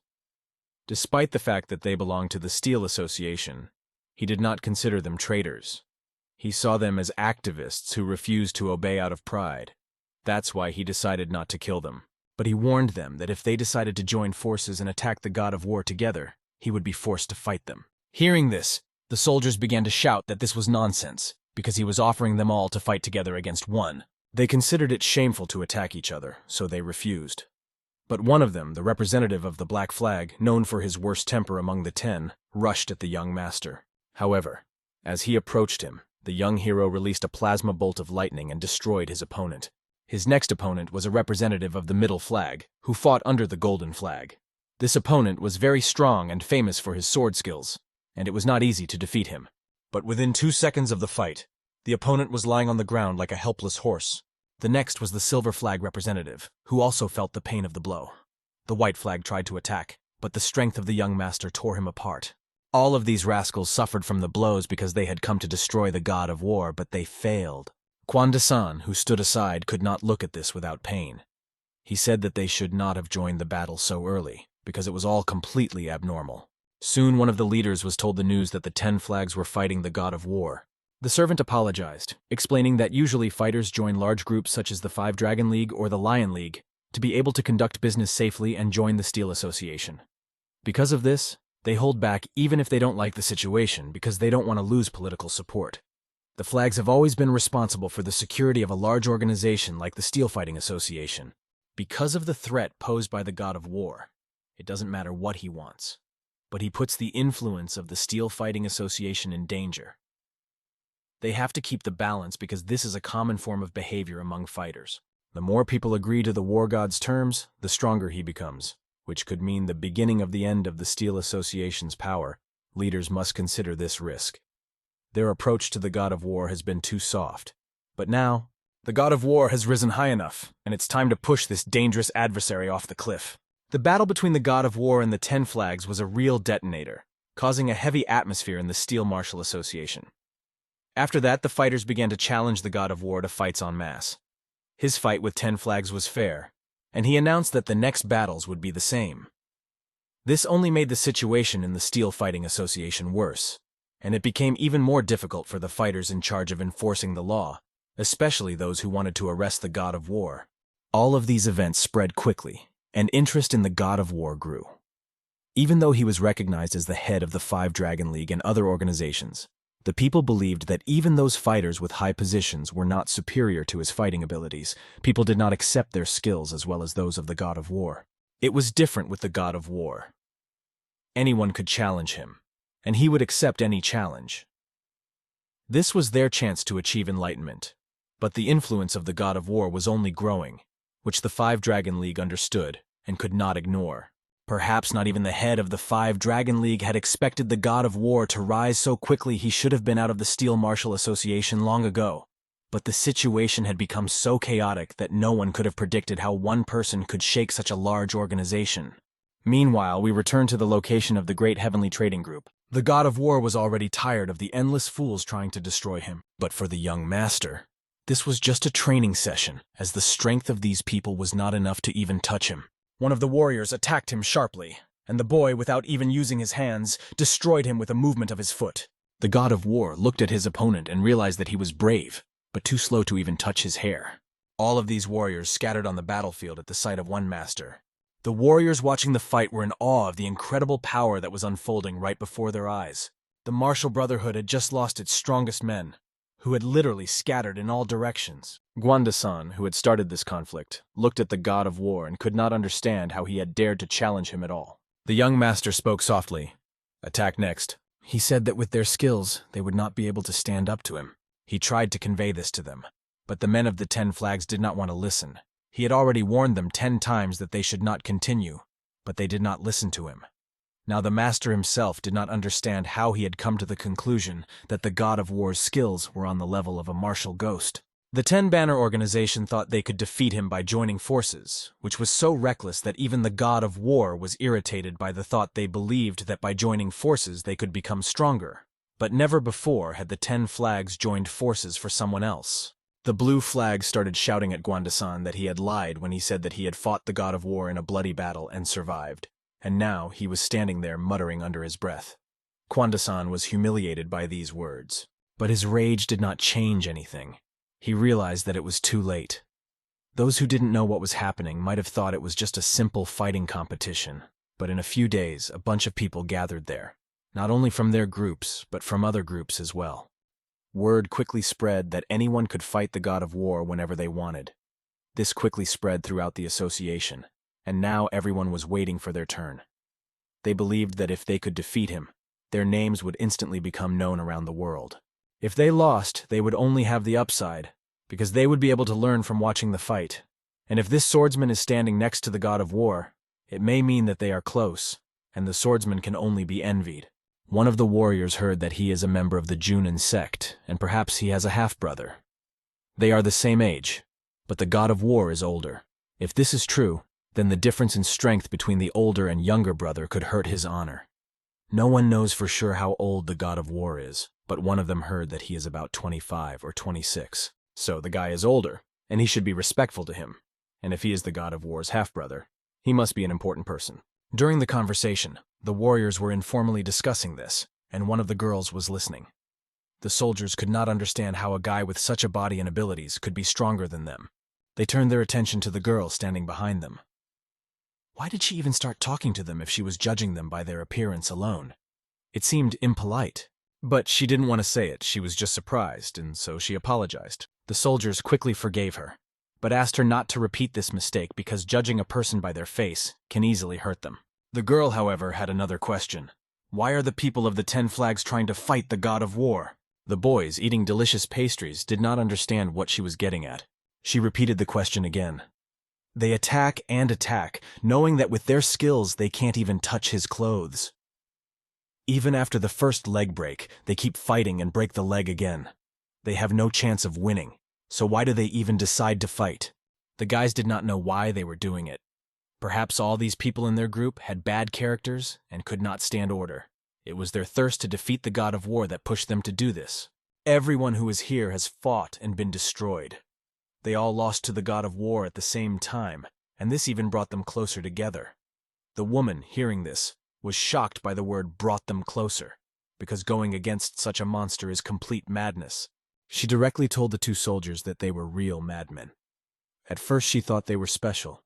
Despite the fact that they belonged to the Steel Association, he did not consider them traitors. He saw them as activists who refused to obey out of pride. That's why he decided not to kill them. But he warned them that if they decided to join forces and attack the God of War together, he would be forced to fight them. Hearing this, the soldiers began to shout that this was nonsense, because he was offering them all to fight together against one. They considered it shameful to attack each other, so they refused. But one of them, the representative of the Black Flag, known for his worst temper among the 10, rushed at the young master. However, as he approached him, the young hero released a plasma bolt of lightning and destroyed his opponent. His next opponent was a representative of the middle flag, who fought under the golden flag. This opponent was very strong and famous for his sword skills, and it was not easy to defeat him. But within 2 seconds of the fight, the opponent was lying on the ground like a helpless horse. The next was the silver flag representative, who also felt the pain of the blow. The white flag tried to attack, but the strength of the young master tore him apart. All of these rascals suffered from the blows because they had come to destroy the god of war, but they failed. Kwan-san, who stood aside, could not look at this without pain. He said that they should not have joined the battle so early, because it was all completely abnormal. Soon one of the leaders was told the news that the 10 flags were fighting the god of war. The servant apologized, explaining that usually fighters join large groups such as the 5 Dragon League or the Lion League to be able to conduct business safely and join the Steel Association. Because of this, they hold back even if they don't like the situation because they don't want to lose political support. The flags have always been responsible for the security of a large organization like the Steel Fighting Association. Because of the threat posed by the god of war, it doesn't matter what he wants, but he puts the influence of the Steel Fighting Association in danger. They have to keep the balance because this is a common form of behavior among fighters. The more people agree to the war god's terms, the stronger he becomes, which could mean the beginning of the end of the Steel Association's power. Leaders must consider this risk. Their approach to the god of war has been too soft. But now, the god of war has risen high enough, and it's time to push this dangerous adversary off the cliff. The battle between the god of war and the 10 flags was a real detonator, causing a heavy atmosphere in the Steel Martial Association. After that, the fighters began to challenge the god of war to fights en masse. His fight with 10 flags was fair, and he announced that the next battles would be the same. This only made the situation in the Steel Fighting Association worse, and it became even more difficult for the fighters in charge of enforcing the law, especially those who wanted to arrest the god of war. All of these events spread quickly, and interest in the god of war grew. Even though he was recognized as the head of the 5 Dragon League and other organizations, the people believed that even those fighters with high positions were not superior to his fighting abilities. People did not accept their skills as well as those of the god of war. It was different with the god of war. Anyone could challenge him, and he would accept any challenge. This was their chance to achieve enlightenment, but the influence of the god of war was only growing, which the 5 Dragon League understood and could not ignore. Perhaps not even the head of the 5 Dragon League had expected the god of war to rise so quickly. He should have been out of the Steel Martial Association long ago. But the situation had become so chaotic that no one could have predicted how one person could shake such a large organization. Meanwhile, we return to the location of the Great Heavenly Trading Group. The god of war was already tired of the endless fools trying to destroy him. But for the young master, this was just a training session, as the strength of these people was not enough to even touch him. One of the warriors attacked him sharply, and the boy, without even using his hands, destroyed him with a movement of his foot. The god of war looked at his opponent and realized that he was brave, but too slow to even touch his hair. All of these warriors scattered on the battlefield at the sight of one master. The warriors watching the fight were in awe of the incredible power that was unfolding right before their eyes. The martial brotherhood had just lost its strongest men, who had literally scattered in all directions. Gwanda-san, who had started this conflict, looked at the god of war and could not understand how he had dared to challenge him at all. The young master spoke softly. "Attack next." He said that with their skills, they would not be able to stand up to him. He tried to convey this to them, but the men of the 10 flags did not want to listen. He had already warned them 10 times that they should not continue, but they did not listen to him. Now the master himself did not understand how he had come to the conclusion that the god of war's skills were on the level of a martial ghost. The 10 Banner organization thought they could defeat him by joining forces, which was so reckless that even the god of war was irritated by the thought. They believed that by joining forces they could become stronger. But never before had the 10 flags joined forces for someone else. The blue flag started shouting at Gwanda-san that he had lied when he said that he had fought the god of war in a bloody battle and survived. And now he was standing there muttering under his breath. Gwanda-san was humiliated by these words, but his rage did not change anything. He realized that it was too late. Those who didn't know what was happening might have thought it was just a simple fighting competition, but in a few days a bunch of people gathered there, not only from their groups, but from other groups as well. Word quickly spread that anyone could fight the god of war whenever they wanted. This quickly spread throughout the association, and now everyone was waiting for their turn. They believed that if they could defeat him, their names would instantly become known around the world. If they lost, they would only have the upside, because they would be able to learn from watching the fight. And if this swordsman is standing next to the god of war, it may mean that they are close, and the swordsman can only be envied. One of the warriors heard that he is a member of the Junin sect, and perhaps he has a half-brother. They are the same age, but the god of war is older. If this is true, then the difference in strength between the older and younger brother could hurt his honor. No one knows for sure how old the god of war is, but one of them heard that he is about 25 or 26. So the guy is older, and he should be respectful to him. And if he is the god of war's half-brother, he must be an important person. During the conversation, the warriors were informally discussing this, and one of the girls was listening. The soldiers could not understand how a guy with such a body and abilities could be stronger than them. They turned their attention to the girl standing behind them. Why did she even start talking to them if she was judging them by their appearance alone? It seemed impolite. But she didn't want to say it, she was just surprised, and so she apologized. The soldiers quickly forgave her, but asked her not to repeat this mistake because judging a person by their face can easily hurt them. The girl, however, had another question. Why are the people of the 10 Flags trying to fight the god of war? The boys, eating delicious pastries, did not understand what she was getting at. She repeated the question again. They attack and attack, knowing that with their skills they can't even touch his clothes. Even after the first leg break, they keep fighting and break the leg again. They have no chance of winning, so why do they even decide to fight? The guys did not know why they were doing it. Perhaps all these people in their group had bad characters and could not stand order. It was their thirst to defeat the god of war that pushed them to do this. Everyone who is here has fought and been destroyed. They all lost to the god of war at the same time, and this even brought them closer together. The woman, hearing this, was shocked by the word brought them closer, because going against such a monster is complete madness. She directly told the 2 soldiers that they were real madmen. At first she thought they were special,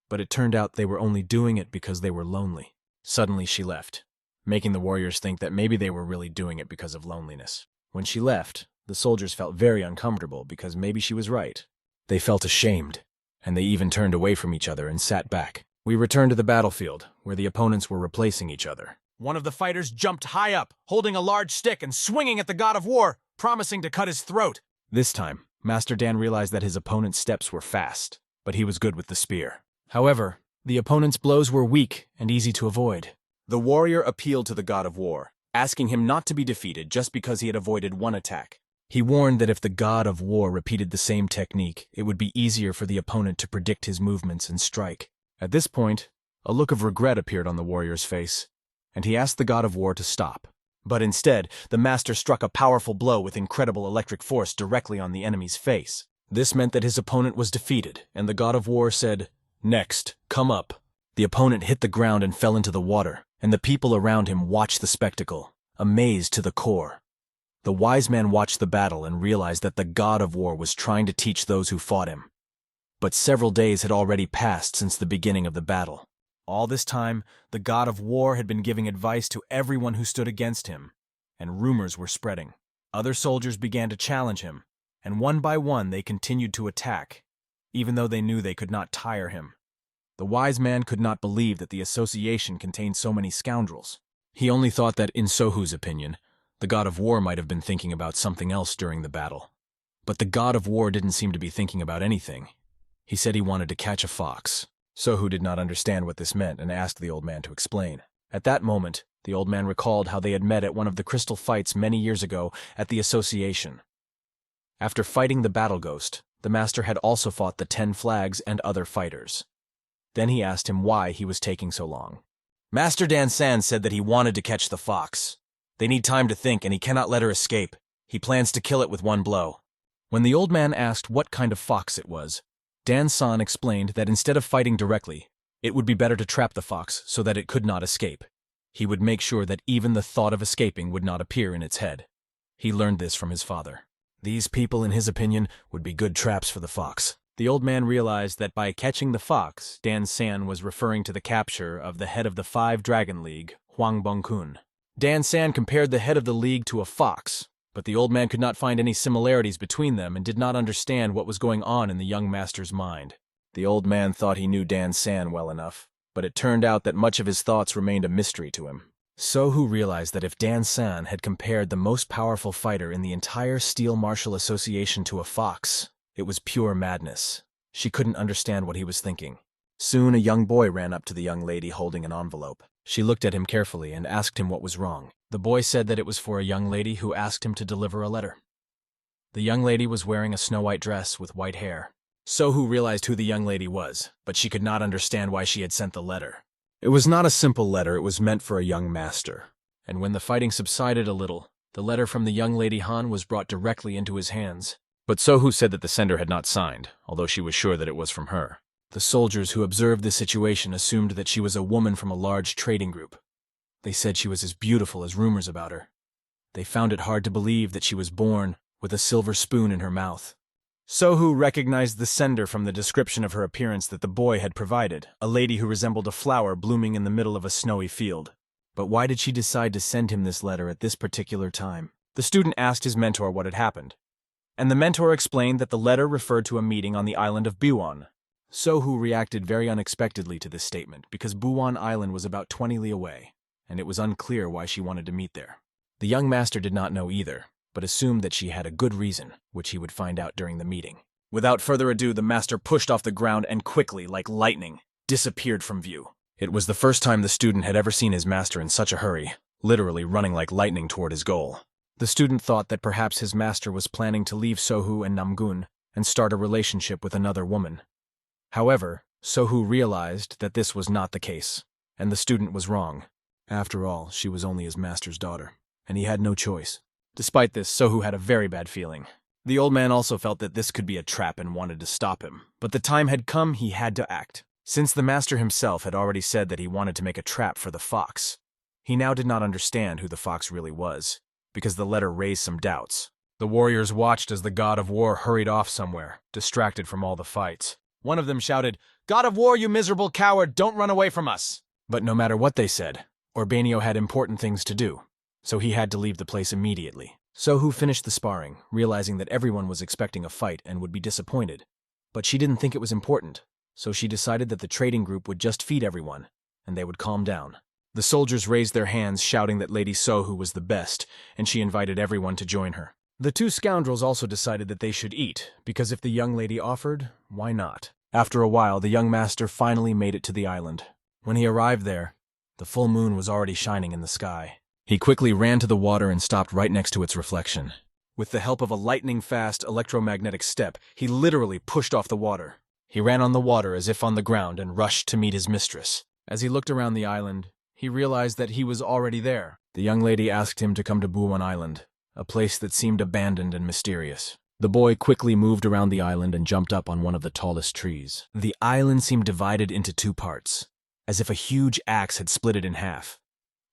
but it turned out they were only doing it because they were lonely. Suddenly she left, making the warriors think that maybe they were really doing it because of loneliness. When she left, the soldiers felt very uncomfortable because maybe she was right. They felt ashamed, and they even turned away from each other and sat back. We returned to the battlefield, where the opponents were replacing each other. One of the fighters jumped high up, holding a large stick and swinging at the god of war, promising to cut his throat. This time, Master Dan realized that his opponent's steps were fast, but he was good with the spear. However, the opponent's blows were weak and easy to avoid. The warrior appealed to the god of war, asking him not to be defeated just because he had avoided one attack. He warned that if the god of war repeated the same technique, it would be easier for the opponent to predict his movements and strike. At this point, a look of regret appeared on the warrior's face, and he asked the god of war to stop. But instead, the master struck a powerful blow with incredible electric force directly on the enemy's face. This meant that his opponent was defeated, and the god of war said, "Next, come up." The opponent hit the ground and fell into the water, and the people around him watched the spectacle, amazed to the core. The wise man watched the battle and realized that the god of war was trying to teach those who fought him. But several days had already passed since the beginning of the battle. All this time, the god of war had been giving advice to everyone who stood against him, and rumors were spreading. Other soldiers began to challenge him, and one by one they continued to attack, even though they knew they could not tire him. The wise man could not believe that the association contained so many scoundrels. He only thought that, in Sohu's opinion, the god of war might have been thinking about something else during the battle. But the god of war didn't seem to be thinking about anything. He said he wanted to catch a fox. Sohu did not understand what this meant and asked the old man to explain. At that moment, the old man recalled how they had met at one of the crystal fights many years ago at the association. After fighting the battle ghost, the master had also fought the 10 Flags and other fighters. Then he asked him why he was taking so long. Master Dan San said that he wanted to catch the fox. They need time to think, and he cannot let her escape. He plans to kill it with one blow. When the old man asked what kind of fox it was, Dan San explained that instead of fighting directly, it would be better to trap the fox so that it could not escape. He would make sure that even the thought of escaping would not appear in its head. He learned this from his father. These people, in his opinion, would be good traps for the fox. The old man realized that by catching the fox, Dan San was referring to the capture of the head of the 5 Dragon League, Huang Bongkun. Dan San compared the head of the league to a fox, but the old man could not find any similarities between them and did not understand what was going on in the young master's mind. The old man thought he knew Dan San well enough, but it turned out that much of his thoughts remained a mystery to him. Sohu realized that if Dan San had compared the most powerful fighter in the entire Steel Martial Association to a fox, it was pure madness. She couldn't understand what he was thinking. Soon a young boy ran up to the young lady holding an envelope. She looked at him carefully and asked him what was wrong. The boy said that it was for a young lady who asked him to deliver a letter. The young lady was wearing a snow-white dress with white hair. Sohu realized who the young lady was, but she could not understand why she had sent the letter. It was not a simple letter, it was meant for a young master. And when the fighting subsided a little, the letter from the young lady Han was brought directly into his hands. But Sohu said that the sender had not signed, although she was sure that it was from her. The soldiers who observed the situation assumed that she was a woman from a large trading group. They said she was as beautiful as rumors about her. They found it hard to believe that she was born with a silver spoon in her mouth. Sohu recognized the sender from the description of her appearance that the boy had provided, a lady who resembled a flower blooming in the middle of a snowy field. But why did she decide to send him this letter at this particular time? The student asked his mentor what had happened, and the mentor explained that the letter referred to a meeting on the island of Buon. Sohu reacted very unexpectedly to this statement because Buon Island was about 20 li away, and it was unclear why she wanted to meet there. The young master did not know either, but assumed that she had a good reason, which he would find out during the meeting. Without further ado, the master pushed off the ground and quickly, like lightning, disappeared from view. It was the first time the student had ever seen his master in such a hurry, literally running like lightning toward his goal. The student thought that perhaps his master was planning to leave Sohu and Namgun and start a relationship with another woman. However, Sohu realized that this was not the case, and the student was wrong. After all, she was only his master's daughter, and he had no choice. Despite this, Sohu had a very bad feeling. The old man also felt that this could be a trap and wanted to stop him, but the time had come he had to act. Since the master himself had already said that he wanted to make a trap for the fox, he now did not understand who the fox really was, because the letter raised some doubts. The warriors watched as the god of war hurried off somewhere, distracted from all the fights. One of them shouted, "God of war, you miserable coward, don't run away from us!" But no matter what they said, Orbanio had important things to do, so he had to leave the place immediately. Sohu finished the sparring, realizing that everyone was expecting a fight and would be disappointed. But she didn't think it was important, so she decided that the trading group would just feed everyone, and they would calm down. The soldiers raised their hands, shouting that Lady Sohu was the best, and she invited everyone to join her. The two scoundrels also decided that they should eat, because if the young lady offered, why not? After a while, the young master finally made it to the island. When he arrived there, the full moon was already shining in the sky. He quickly ran to the water and stopped right next to its reflection. With the help of a lightning-fast electromagnetic step, he literally pushed off the water. He ran on the water as if on the ground and rushed to meet his mistress. As he looked around the island, he realized that he was already there. The young lady asked him to come to Buon Island, a place that seemed abandoned and mysterious. The boy quickly moved around the island and jumped up on one of the tallest trees. The island seemed divided into two parts, as if a huge axe had split it in half.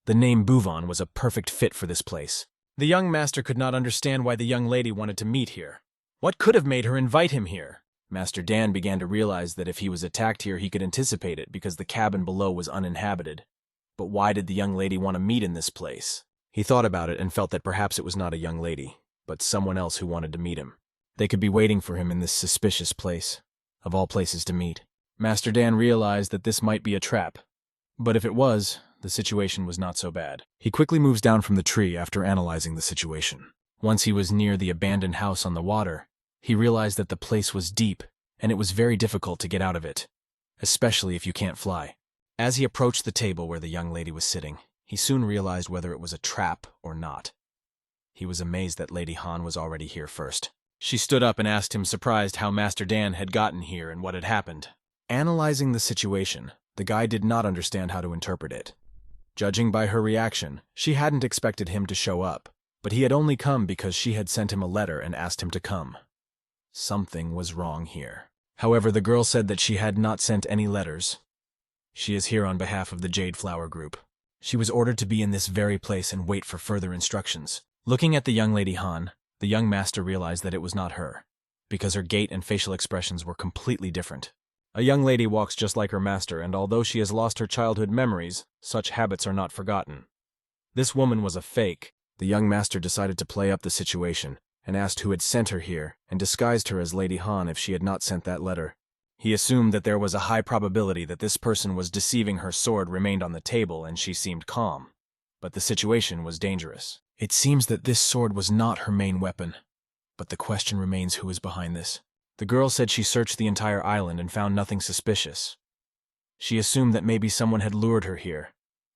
The name Buon was a perfect fit for this place. The young master could not understand why the young lady wanted to meet here. What could have made her invite him here? Master Dan began to realize that if he was attacked here, he could anticipate it because the cabin below was uninhabited. But why did the young lady want to meet in this place? He thought about it and felt that perhaps it was not a young lady, but someone else who wanted to meet him. They could be waiting for him in this suspicious place, of all places to meet. Master Dan realized that this might be a trap, but if it was, the situation was not so bad. He quickly moves down from the tree after analyzing the situation. Once he was near the abandoned house on the water, he realized that the place was deep, and it was very difficult to get out of it, especially if you can't fly. As he approached the table where the young lady was sitting, he soon realized whether it was a trap or not. He was amazed that Lady Han was already here first. She stood up and asked him, surprised, how Master Dan had gotten here and what had happened. Analyzing the situation, the guy did not understand how to interpret it. Judging by her reaction, she hadn't expected him to show up, but he had only come because she had sent him a letter and asked him to come. Something was wrong here. However, the girl said that she had not sent any letters. She is here on behalf of the Jade Flower Group. She was ordered to be in this very place and wait for further instructions. Looking at the young Lady Han, the young master realized that it was not her, because her gait and facial expressions were completely different. A young lady walks just like her master, and although she has lost her childhood memories, such habits are not forgotten. This woman was a fake. The young master decided to play up the situation, and asked who had sent her here, and disguised her as Lady Han if she had not sent that letter. He assumed that there was a high probability that this person was deceiving. Her sword remained on the table, and she seemed calm. but the situation was dangerous. It seems that this sword was not her main weapon, but the question remains who is behind this. The girl said she searched the entire island and found nothing suspicious. She assumed that maybe someone had lured her here,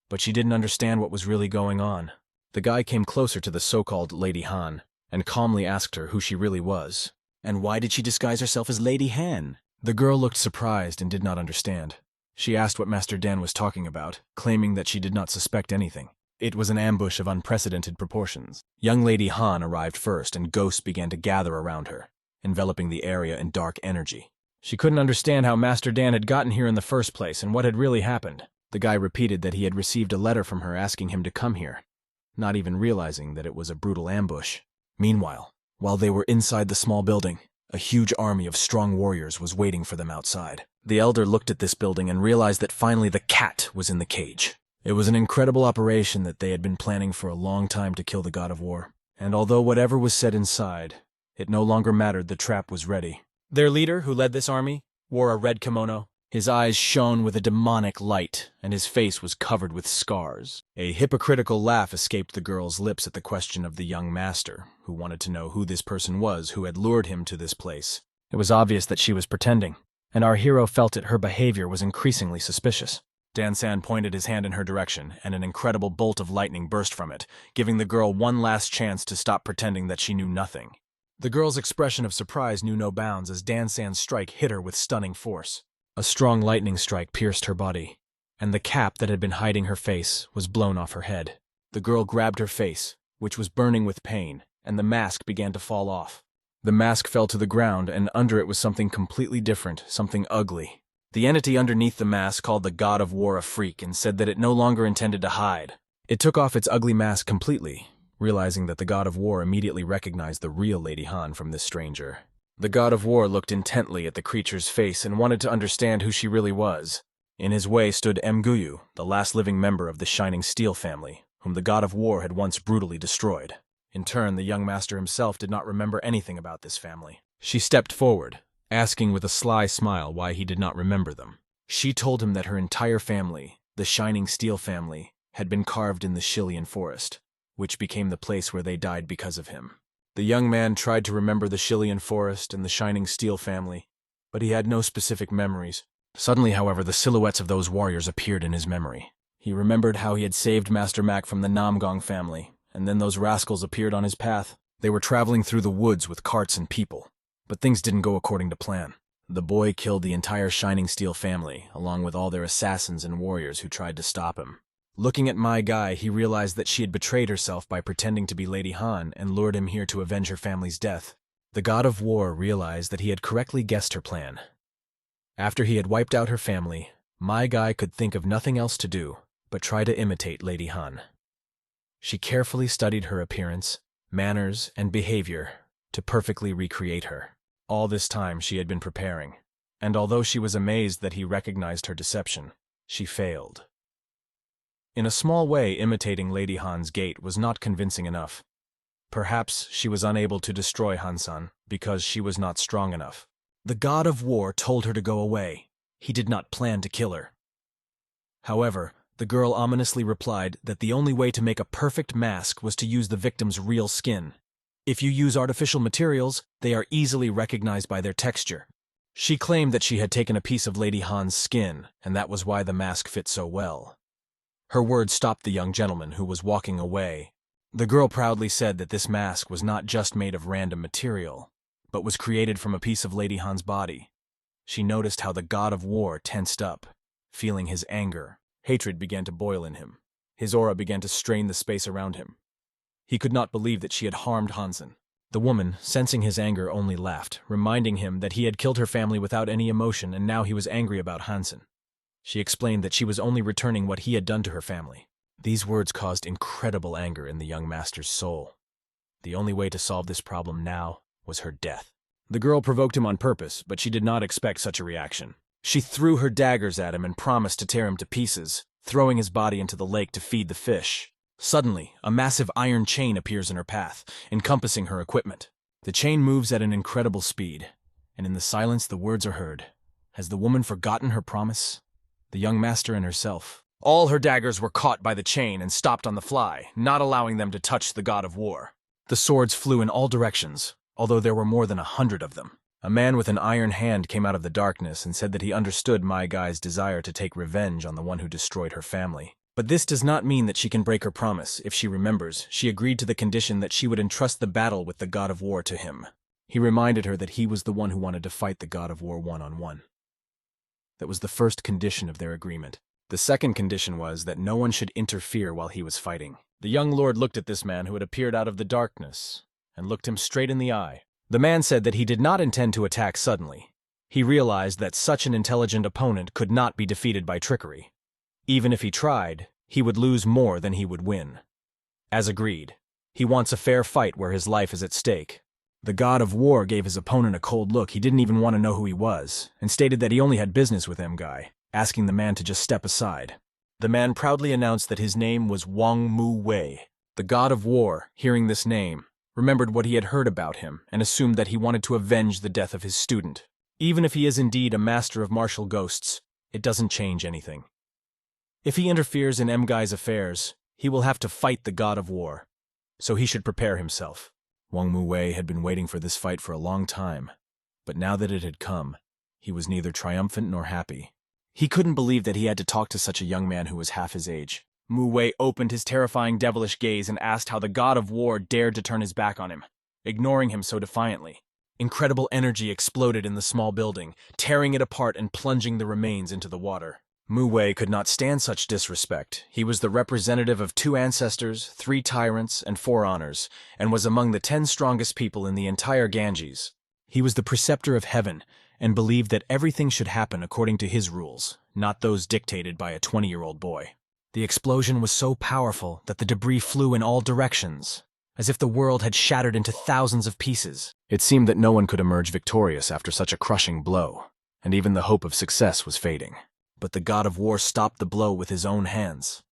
but she didn't understand what was really going on. The guy came closer to the so-called Lady Han and calmly asked her who she really was. And why did she disguise herself as Lady Han? The girl looked surprised and did not understand. She asked what Master Dan was talking about, claiming that she did not suspect anything. It was an ambush of unprecedented proportions. Young Lady Han arrived first, and ghosts began to gather around her, enveloping the area in dark energy. She couldn't understand how Master Dan had gotten here in the first place and what had really happened. The guy repeated that he had received a letter from her asking him to come here, not even realizing that it was a brutal ambush. Meanwhile, while they were inside the small building, a huge army of strong warriors was waiting for them outside. The elder looked at this building and realized that finally the cat was in the cage. It was an incredible operation that they had been planning for a long time to kill the god of war. And although whatever was said inside, it no longer mattered, the trap was ready. Their leader, who led this army, wore a red kimono. His eyes shone with a demonic light, and his face was covered with scars. A hypocritical laugh escaped the girl's lips at the question of the young master, who wanted to know who this person was who had lured him to this place. It was obvious that she was pretending, and our hero felt that her behavior was increasingly suspicious. Dan-san pointed his hand in her direction, and an incredible bolt of lightning burst from it, giving the girl one last chance to stop pretending that she knew nothing. The girl's expression of surprise knew no bounds as Dan-san's strike hit her with stunning force. A strong lightning strike pierced her body, and the cap that had been hiding her face was blown off her head. The girl grabbed her face, which was burning with pain, and the mask began to fall off. The mask fell to the ground, and under it was something completely different, something ugly. The entity underneath the mask called the god of war a freak and said that it no longer intended to hide. It took off its ugly mask completely, realizing that the god of war immediately recognized the real Lady Han from this stranger. The god of war looked intently at the creature's face and wanted to understand who she really was. In his way stood Mguyu, the last living member of the Shining Steel family, whom the god of war had once brutally destroyed. In turn, the young master himself did not remember anything about this family. She stepped forward, asking with a sly smile why he did not remember them. She told him that her entire family, the Shining Steel family, had been carved in the Shillian forest, which became the place where they died because of him. The young man tried to remember the Shillian forest and the Shining Steel family, but he had no specific memories. Suddenly, however, the silhouettes of those warriors appeared in his memory. He remembered how he had saved Master Mac from the Namgong family, and then those rascals appeared on his path. They were traveling through the woods with carts and people, but things didn't go according to plan. The boy killed the entire Shining Steel family, along with all their assassins and warriors who tried to stop him. Looking at my guy, he realized that she had betrayed herself by pretending to be Lady Han and lured him here to avenge her family's death. The god of war realized that he had correctly guessed her plan. After he had wiped out her family, my guy could think of nothing else to do but try to imitate Lady Han. She carefully studied her appearance, manners, and behavior to perfectly recreate her. All this time she had been preparing, and although she was amazed that he recognized her deception, she failed. In a small way, imitating Lady Han's gait was not convincing enough. Perhaps she was unable to destroy Han-san because she was not strong enough. The god of war told her to go away. He did not plan to kill her. However, the girl ominously replied that the only way to make a perfect mask was to use the victim's real skin. If you use artificial materials, they are easily recognized by their texture. She claimed that she had taken a piece of Lady Han's skin, and that was why the mask fit so well. Her words stopped the young gentleman, who was walking away. The girl proudly said that this mask was not just made of random material, but was created from a piece of Lady Han's body. She noticed how the god of war tensed up, feeling his anger. Hatred began to boil in him. His aura began to strain the space around him. He could not believe that she had harmed Hansen. The woman, sensing his anger, only laughed, reminding him that he had killed her family without any emotion and now he was angry about Hansen. She explained that she was only returning what he had done to her family. These words caused incredible anger in the young master's soul. The only way to solve this problem now was her death. The girl provoked him on purpose, but she did not expect such a reaction. She threw her daggers at him and promised to tear him to pieces, throwing his body into the lake to feed the fish. Suddenly, a massive iron chain appears in her path, encompassing her equipment. The chain moves at an incredible speed, and in the silence the words are heard. Has the woman forgotten her promise? The young master and herself All her daggers were caught by the chain and stopped on the fly, not allowing them to touch the god of war. The swords flew in all directions, although there were more than 100 of them. A man with an iron hand came out of the darkness and said that he understood Mai Gai's desire to take revenge on the one who destroyed her family. But this does not mean that she can break her promise. If she remembers, she agreed to the condition that she would entrust the battle with the god of war to him. He reminded her that he was the one who wanted to fight the god of war one-on-one. That was the first condition of their agreement. The second condition was that no one should interfere while he was fighting. The young lord looked at this man who had appeared out of the darkness and looked him straight in the eye. The man said that he did not intend to attack suddenly. He realized that such an intelligent opponent could not be defeated by trickery. Even if he tried, he would lose more than he would win. As agreed, he wants a fair fight where his life is at stake. The god of war gave his opponent a cold look. He didn't even want to know who he was, and stated that he only had business with Guy, asking the man to just step aside. The man proudly announced that his name was Wang Mu Wei. The god of war, hearing this name, remembered what he had heard about him and assumed that he wanted to avenge the death of his student. Even if he is indeed a master of martial ghosts, it doesn't change anything. If he interferes in Guy's affairs, he will have to fight the god of war, so he should prepare himself. Wang Mu Wei had been waiting for this fight for a long time, but now that it had come, he was neither triumphant nor happy. He couldn't believe that he had to talk to such a young man who was half his age. Mu Wei opened his terrifying devilish gaze and asked how the god of war dared to turn his back on him, ignoring him so defiantly. Incredible energy exploded in the small building, tearing it apart and plunging the remains into the water. Mu Wei could not stand such disrespect. He was the representative of 2 ancestors, 3 tyrants, and 4 honors, and was among the 10 strongest people in the entire Ganges. He was the preceptor of heaven, and believed that everything should happen according to his rules, not those dictated by a 20-year-old boy. The explosion was so powerful that the debris flew in all directions, as if the world had shattered into thousands of pieces. It seemed that no one could emerge victorious after such a crushing blow, and even the hope of success was fading. But the god of war stopped the blow with his own hands.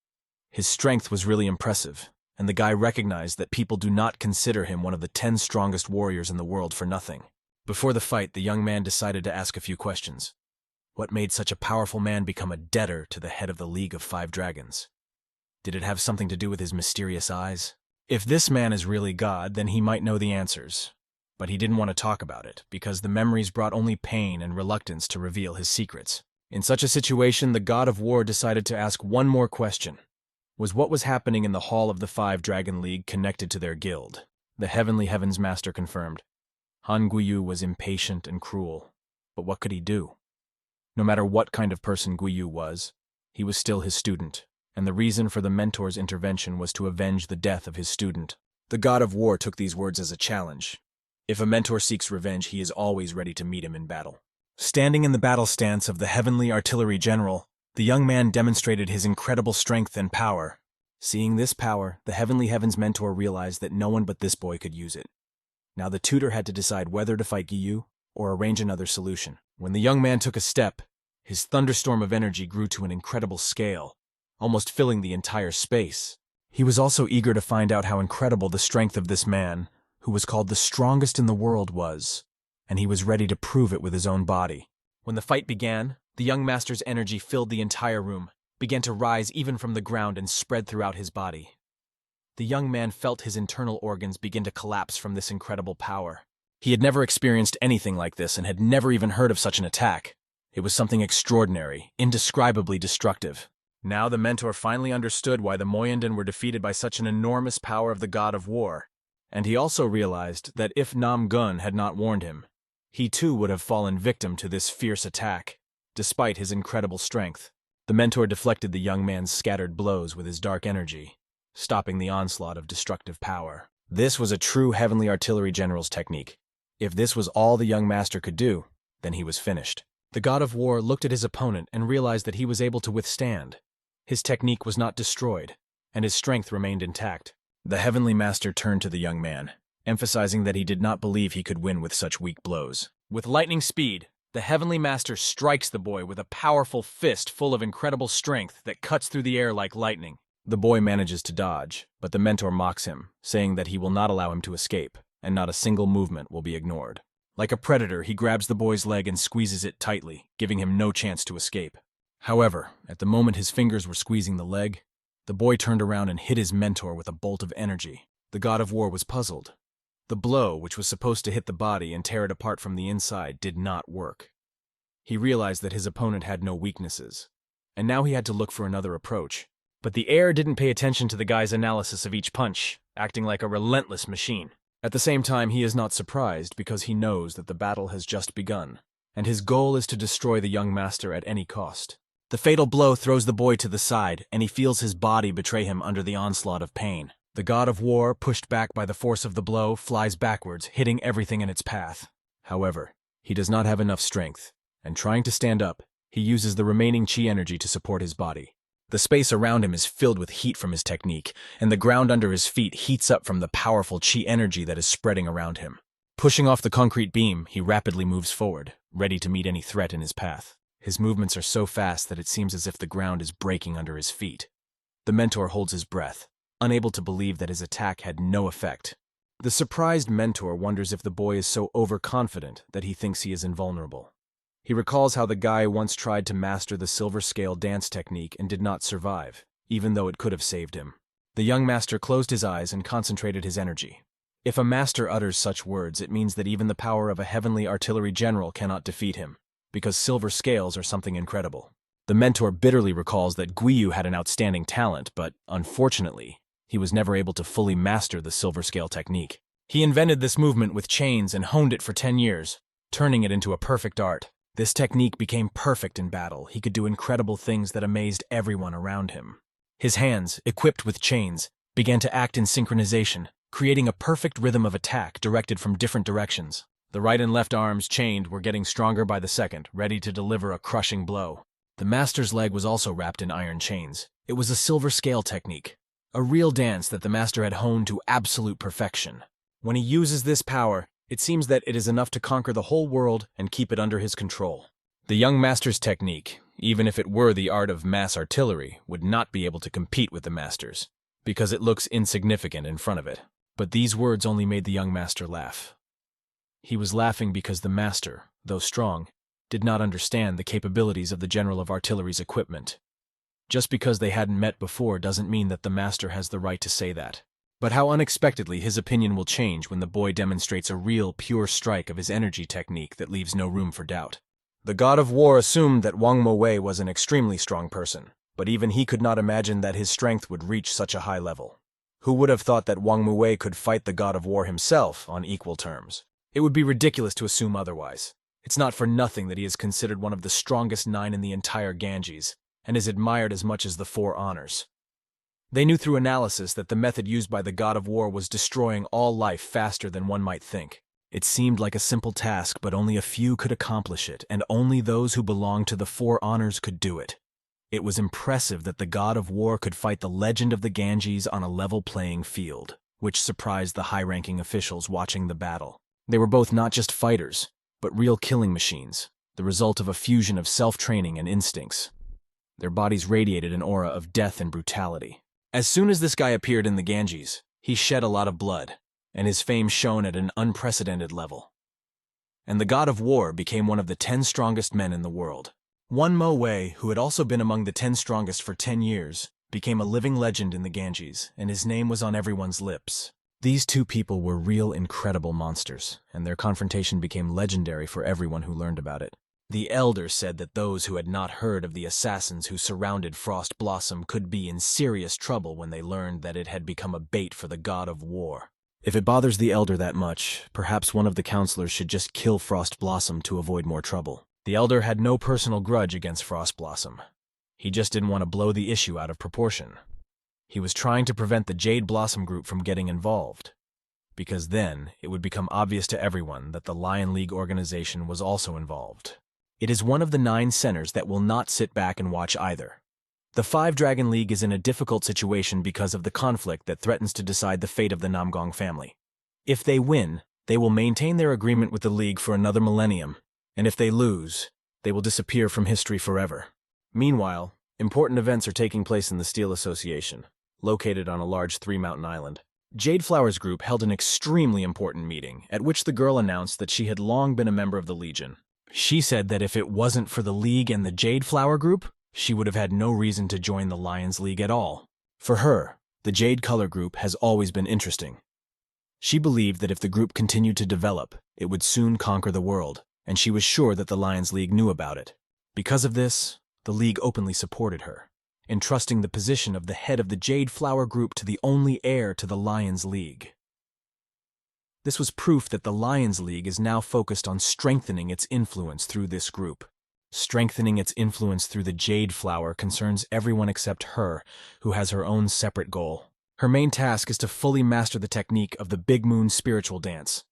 His strength was really impressive, and the guy recognized that people do not consider him one of the 10 strongest warriors in the world for nothing. Before the fight, the young man decided to ask a few questions. What made such a powerful man become a debtor to the head of the League of 5 Dragons? Did it have something to do with his mysterious eyes? If this man is really God, then he might know the answers. But he didn't want to talk about it, because the memories brought only pain and reluctance to reveal his secrets. In such a situation, the god of war decided to ask one more question. Was what was happening in the hall of the 5 Dragon League connected to their guild? The Heavenly Heavens Master confirmed. Han Guiyu was impatient and cruel, but what could he do? No matter what kind of person Guiyu was, he was still his student, and the reason for the mentor's intervention was to avenge the death of his student. The god of war took these words as a challenge. If a mentor seeks revenge, he is always ready to meet him in battle. Standing in the battle stance of the Heavenly Artillery General, the young man demonstrated his incredible strength and power. Seeing this power, the Heavenly Heavens mentor realized that no one but this boy could use it. Now the tutor had to decide whether to fight Guiyu or arrange another solution. When the young man took a step, his thunderstorm of energy grew to an incredible scale, almost filling the entire space. He was also eager to find out how incredible the strength of this man, who was called the strongest in the world, was, and he was ready to prove it with his own body. When the fight began, the young master's energy filled the entire room, began to rise even from the ground and spread throughout his body. The young man felt his internal organs begin to collapse from this incredible power. He had never experienced anything like this and had never even heard of such an attack. It was something extraordinary, indescribably destructive. Now the mentor finally understood why the Moyandin were defeated by such an enormous power of the god of war, and he also realized that if Nam Gun had not warned him, he too would have fallen victim to this fierce attack, despite his incredible strength. The mentor deflected the young man's scattered blows with his dark energy, stopping the onslaught of destructive power. This was a true Heavenly Artillery General's technique. If this was all the young master could do, then he was finished. The god of war looked at his opponent and realized that he was able to withstand. His technique was not destroyed, and his strength remained intact. The Heavenly Master turned to the young man, emphasizing that he did not believe he could win with such weak blows. With lightning speed, the Heavenly Master strikes the boy with a powerful fist full of incredible strength that cuts through the air like lightning. The boy manages to dodge, but the mentor mocks him, saying that he will not allow him to escape, and not a single movement will be ignored. Like a predator, he grabs the boy's leg and squeezes it tightly, giving him no chance to escape. However, at the moment his fingers were squeezing the leg, the boy turned around and hit his mentor with a bolt of energy. The god of war was puzzled. The blow, which was supposed to hit the body and tear it apart from the inside, did not work. He realized that his opponent had no weaknesses, and now he had to look for another approach. But the heir didn't pay attention to the guy's analysis of each punch, acting like a relentless machine. At the same time, he is not surprised because he knows that the battle has just begun, and his goal is to destroy the young master at any cost. The fatal blow throws the boy to the side, and he feels his body betray him under the onslaught of pain. The god of war, pushed back by the force of the blow, flies backwards, hitting everything in its path. However, he does not have enough strength, and trying to stand up, he uses the remaining chi energy to support his body. The space around him is filled with heat from his technique, and the ground under his feet heats up from the powerful chi energy that is spreading around him. Pushing off the concrete beam, he rapidly moves forward, ready to meet any threat in his path. His movements are so fast that it seems as if the ground is breaking under his feet. The mentor holds his breath, unable to believe that his attack had no effect. The surprised mentor wonders if the boy is so overconfident that he thinks he is invulnerable. He recalls how the guy once tried to master the silver scale dance technique and did not survive, even though it could have saved him. The young master closed his eyes and concentrated his energy. If a master utters such words, it means that even the power of a heavenly artillery general cannot defeat him, because silver scales are something incredible. The mentor bitterly recalls that Guiyu had an outstanding talent, but, unfortunately, he was never able to fully master the silver scale technique. He invented this movement with chains and honed it for 10 years, turning it into a perfect art. This technique became perfect in battle. He could do incredible things that amazed everyone around him. His hands, equipped with chains, began to act in synchronization, creating a perfect rhythm of attack directed from different directions. The right and left arms, chained, were getting stronger by the second, ready to deliver a crushing blow. The master's leg was also wrapped in iron chains. It was a silver scale technique, a real dance that the master had honed to absolute perfection. When he uses this power, it seems that it is enough to conquer the whole world and keep it under his control. The young master's technique, even if it were the art of mass artillery, would not be able to compete with the master's, because it looks insignificant in front of it. But these words only made the young master laugh. He was laughing because the master, though strong, did not understand the capabilities of the general of artillery's equipment. Just because they hadn't met before doesn't mean that the master has the right to say that. But how unexpectedly his opinion will change when the boy demonstrates a real, pure strike of his energy technique that leaves no room for doubt. The god of war assumed that Wang Mo-wei was an extremely strong person, but even he could not imagine that his strength would reach such a high level. Who would have thought that Wang Mo-wei could fight the god of war himself on equal terms? It would be ridiculous to assume otherwise. It's not for nothing that he is considered one of the strongest 9 in the entire Ganges, and is admired as much as the 4 honors. They knew through analysis that the method used by the god of war was destroying all life faster than one might think. It seemed like a simple task, but only a few could accomplish it, and only those who belonged to the 4 honors could do it. It was impressive that the god of war could fight the legend of the Ganges on a level playing field, which surprised the high-ranking officials watching the battle. They were both not just fighters, but real killing machines, the result of a fusion of self-training and instincts. Their bodies radiated an aura of death and brutality. As soon as this guy appeared in the Ganges, he shed a lot of blood, and his fame shone at an unprecedented level. And the god of war became one of the 10 strongest men in the world. Wang Mo-wei, who had also been among the 10 strongest for 10 years, became a living legend in the Ganges, and his name was on everyone's lips. These 2 people were real incredible monsters, and their confrontation became legendary for everyone who learned about it. The elder said that those who had not heard of the assassins who surrounded Frost Blossom could be in serious trouble when they learned that it had become a bait for the god of war. If it bothers the elder that much, perhaps one of the counselors should just kill Frost Blossom to avoid more trouble. The elder had no personal grudge against Frost Blossom. He just didn't want to blow the issue out of proportion. He was trying to prevent the Jade Blossom group from getting involved, because then it would become obvious to everyone that the Lion League organization was also involved. It is one of the 9 centers that will not sit back and watch either. The 5 Dragon League is in a difficult situation because of the conflict that threatens to decide the fate of the Namgong family. If they win, they will maintain their agreement with the League for another millennium, and if they lose, they will disappear from history forever. Meanwhile, important events are taking place in the Steel Association, located on a large 3-mountain island. Jade Flower's group held an extremely important meeting, at which the girl announced that she had long been a member of the Legion. She said that if it wasn't for the League and the Jade Flower group, she would have had no reason to join the Lions League at all. For her, the Jade Color Group has always been interesting. She believed that if the group continued to develop, it would soon conquer the world, and she was sure that the Lions League knew about it. Because of this, the League openly supported her, entrusting the position of the head of the Jade Flower Group to the only heir to the Lions League. This was proof that the Lions League is now focused on strengthening its influence through this group. Strengthening its influence through the Jade Flower concerns everyone except her, who has her own separate goal. Her main task is to fully master the technique of the Big Moon spiritual dance.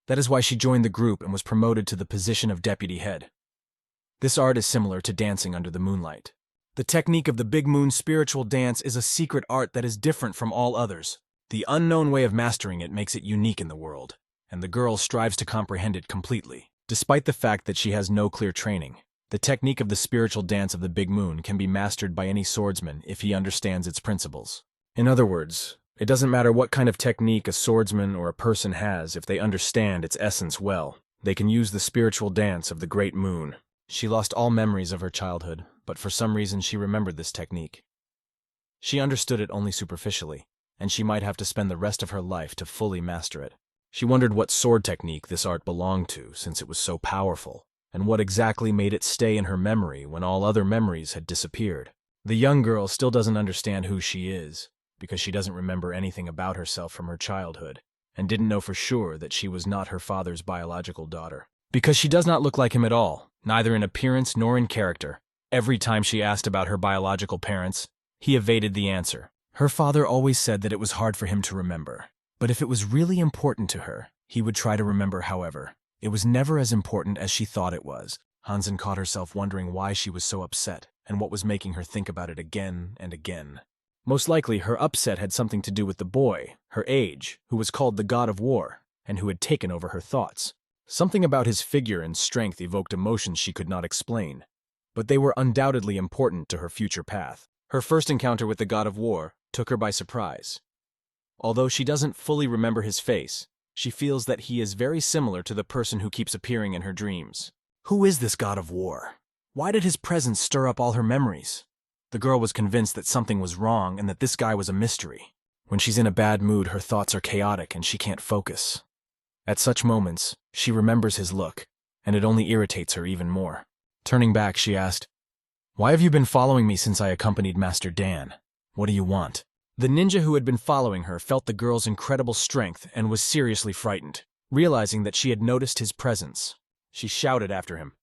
That is why she joined the group and was promoted to the position of deputy head. This art is similar to dancing under the moonlight. The technique of the Big Moon spiritual dance is a secret art that is different from all others. The unknown way of mastering it makes it unique in the world, and the girl strives to comprehend it completely. Despite the fact that she has no clear training, the technique of the spiritual dance of the Big Moon can be mastered by any swordsman if he understands its principles. In other words, it doesn't matter what kind of technique a swordsman or a person has if they understand its essence well. They can use the spiritual dance of the Great Moon. She lost all memories of her childhood, but for some reason she remembered this technique. She understood it only superficially, and she might have to spend the rest of her life to fully master it. She wondered what sword technique this art belonged to, since it was so powerful, and what exactly made it stay in her memory when all other memories had disappeared. The young girl still doesn't understand who she is, because she doesn't remember anything about herself from her childhood, and didn't know for sure that she was not her father's biological daughter. Because she does not look like him at all, neither in appearance nor in character. Every time she asked about her biological parents, he evaded the answer. Her father always said that it was hard for him to remember, but if it was really important to her, he would try to remember however. It was never as important as she thought it was. Hansen caught herself wondering why she was so upset, and what was making her think about it again and again. Most likely, her upset had something to do with the boy, her age, who was called the God of War, and who had taken over her thoughts. Something about his figure and strength evoked emotions she could not explain, but they were undoubtedly important to her future path. Her first encounter with the God of War took her by surprise. Although she doesn't fully remember his face, she feels that he is very similar to the person who keeps appearing in her dreams. Who is this God of War? Why did his presence stir up all her memories? The girl was convinced that something was wrong and that this guy was a mystery. When she's in a bad mood, her thoughts are chaotic and she can't focus. At such moments, she remembers his look, and it only irritates her even more. Turning back, she asked, "Why have you been following me since I accompanied Master Dan? What do you want?" The ninja who had been following her felt the girl's incredible strength and was seriously frightened. Realizing that she had noticed his presence, she shouted after him,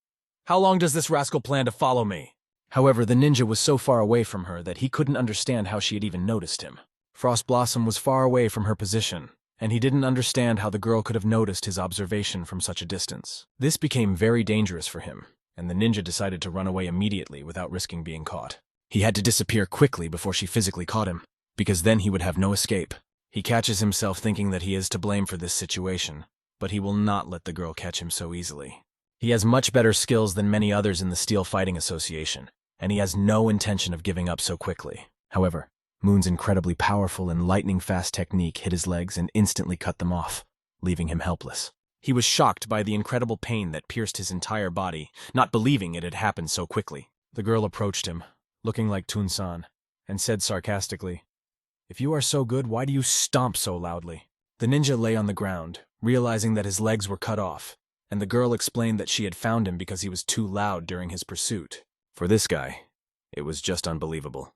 "How long does this rascal plan to follow me?" However, the ninja was so far away from her that he couldn't understand how she had even noticed him. Frost Blossom was far away from her position, and he didn't understand how the girl could have noticed his observation from such a distance. This became very dangerous for him, and the ninja decided to run away immediately without risking being caught. He had to disappear quickly before she physically caught him, because then he would have no escape. He catches himself thinking that he is to blame for this situation, but he will not let the girl catch him so easily. He has much better skills than many others in the Steel Fighting Association, and he has no intention of giving up so quickly. However, Moon's incredibly powerful and lightning-fast technique hit his legs and instantly cut them off, leaving him helpless. He was shocked by the incredible pain that pierced his entire body, not believing it had happened so quickly. The girl approached him, looking like Tun-san, and said sarcastically, "If you are so good, why do you stomp so loudly?" The ninja lay on the ground, realizing that his legs were cut off, and the girl explained that she had found him because he was too loud during his pursuit. For this guy, it was just unbelievable.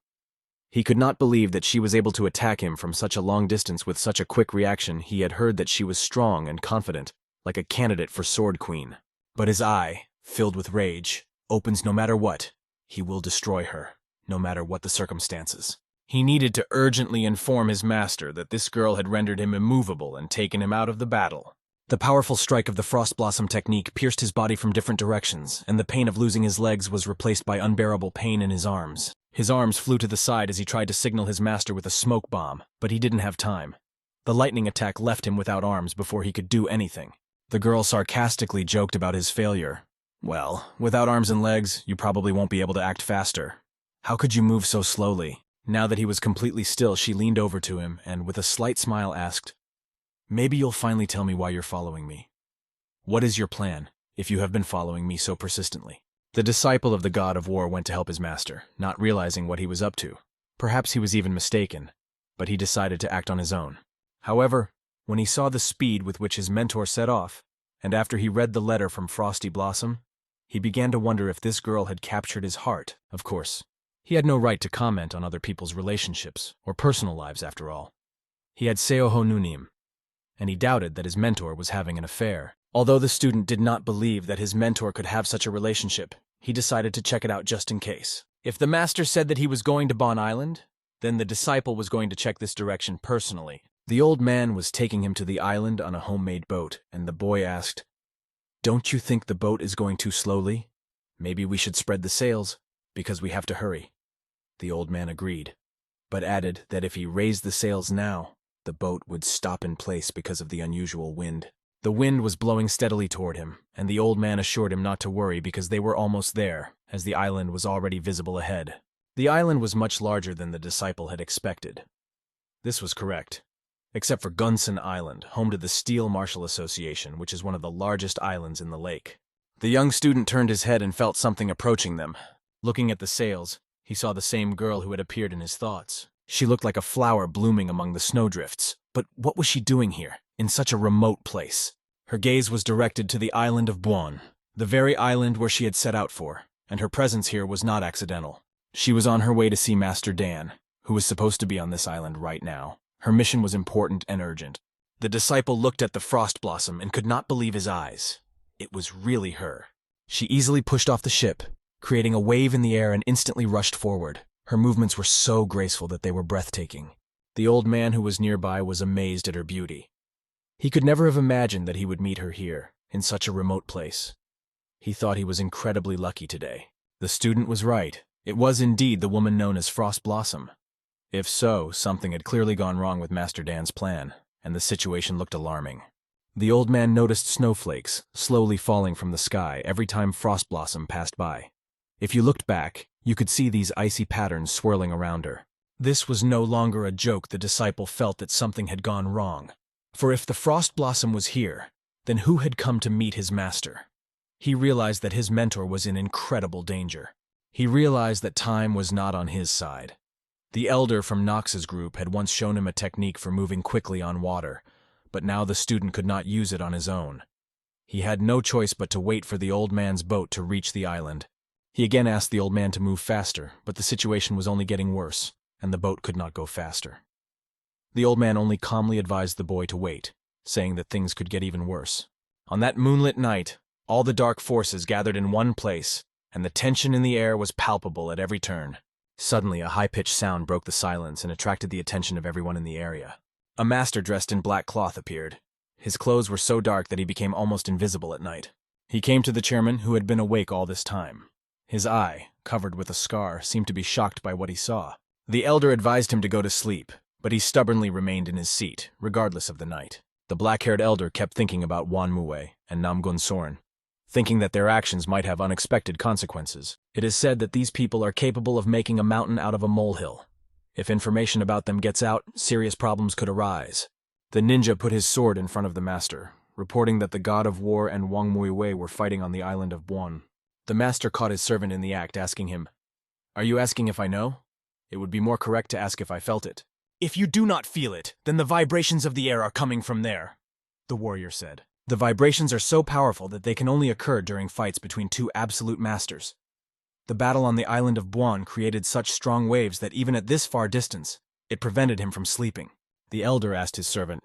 He could not believe that she was able to attack him from such a long distance with such a quick reaction. He had heard that she was strong and confident, like a candidate for Sword Queen. But his eye, filled with rage, opens no matter what. He will destroy her, no matter what the circumstances. He needed to urgently inform his master that this girl had rendered him immovable and taken him out of the battle. The powerful strike of the Frost Blossom technique pierced his body from different directions, and the pain of losing his legs was replaced by unbearable pain in his arms. His arms flew to the side as he tried to signal his master with a smoke bomb, but he didn't have time. The lightning attack left him without arms before he could do anything. The girl sarcastically joked about his failure. "Well, without arms and legs, you probably won't be able to act faster. How could you move so slowly?" Now that he was completely still, she leaned over to him and, with a slight smile, asked, "Maybe you'll finally tell me why you're following me. What is your plan, if you have been following me so persistently?" The disciple of the god of war went to help his master, not realizing what he was up to. Perhaps he was even mistaken, but he decided to act on his own. However, when he saw the speed with which his mentor set off, and after he read the letter from Frosty Blossom, he began to wonder if this girl had captured his heart. Of course, he had no right to comment on other people's relationships or personal lives after all. He had Seoho Nunim, and he doubted that his mentor was having an affair. Although the student did not believe that his mentor could have such a relationship, he decided to check it out just in case. If the master said that he was going to Bon Island, then the disciple was going to check this direction personally. The old man was taking him to the island on a homemade boat, and the boy asked, "Don't you think the boat is going too slowly? Maybe we should spread the sails, because we have to hurry." The old man agreed, but added that if he raised the sails now, the boat would stop in place because of the unusual wind. The wind was blowing steadily toward him, and the old man assured him not to worry because they were almost there, as the island was already visible ahead. The island was much larger than the disciple had expected. This was correct, except for Gunson Island, home to the Steel Martial Association, which is one of the largest islands in the lake. The young student turned his head and felt something approaching them. Looking at the sails, he saw the same girl who had appeared in his thoughts. She looked like a flower blooming among the snowdrifts. But what was she doing here, in such a remote place? Her gaze was directed to the island of Buon, the very island where she had set out for, and her presence here was not accidental. She was on her way to see Master Dan, who was supposed to be on this island right now. Her mission was important and urgent. The disciple looked at the frost blossom and could not believe his eyes. It was really her. She easily pushed off the ship, creating a wave in the air, and instantly rushed forward. Her movements were so graceful that they were breathtaking. The old man who was nearby was amazed at her beauty. He could never have imagined that he would meet her here, in such a remote place. He thought he was incredibly lucky today. The student was right. It was indeed the woman known as Frost Blossom. If so, something had clearly gone wrong with Master Dan's plan, and the situation looked alarming. The old man noticed snowflakes slowly falling from the sky every time Frost Blossom passed by. If you looked back, you could see these icy patterns swirling around her. This was no longer a joke. The disciple felt that something had gone wrong. For if the Frost Blossom was here, then who had come to meet his master? He realized that his mentor was in incredible danger. He realized that time was not on his side. The elder from Knox's group had once shown him a technique for moving quickly on water, but now the student could not use it on his own. He had no choice but to wait for the old man's boat to reach the island. He again asked the old man to move faster, but the situation was only getting worse, and the boat could not go faster. The old man only calmly advised the boy to wait, saying that things could get even worse. On that moonlit night, all the dark forces gathered in one place, and the tension in the air was palpable at every turn. Suddenly, a high-pitched sound broke the silence and attracted the attention of everyone in the area. A master dressed in black cloth appeared. His clothes were so dark that he became almost invisible at night. He came to the chairman, who had been awake all this time. His eye, covered with a scar, seemed to be shocked by what he saw. The elder advised him to go to sleep, but he stubbornly remained in his seat, regardless of the night. The black-haired elder kept thinking about Wanmue and Namgun Sorn, thinking that their actions might have unexpected consequences. It is said that these people are capable of making a mountain out of a molehill. If information about them gets out, serious problems could arise. The ninja put his sword in front of the master, reporting that the god of war and Wangmui were fighting on the island of Buon. The master caught his servant in the act, asking him, "Are you asking if I know? It would be more correct to ask if I felt it." "If you do not feel it, then the vibrations of the air are coming from there," the warrior said. "The vibrations are so powerful that they can only occur during fights between two absolute masters. The battle on the island of Buon created such strong waves that even at this far distance, it prevented him from sleeping." The elder asked his servant,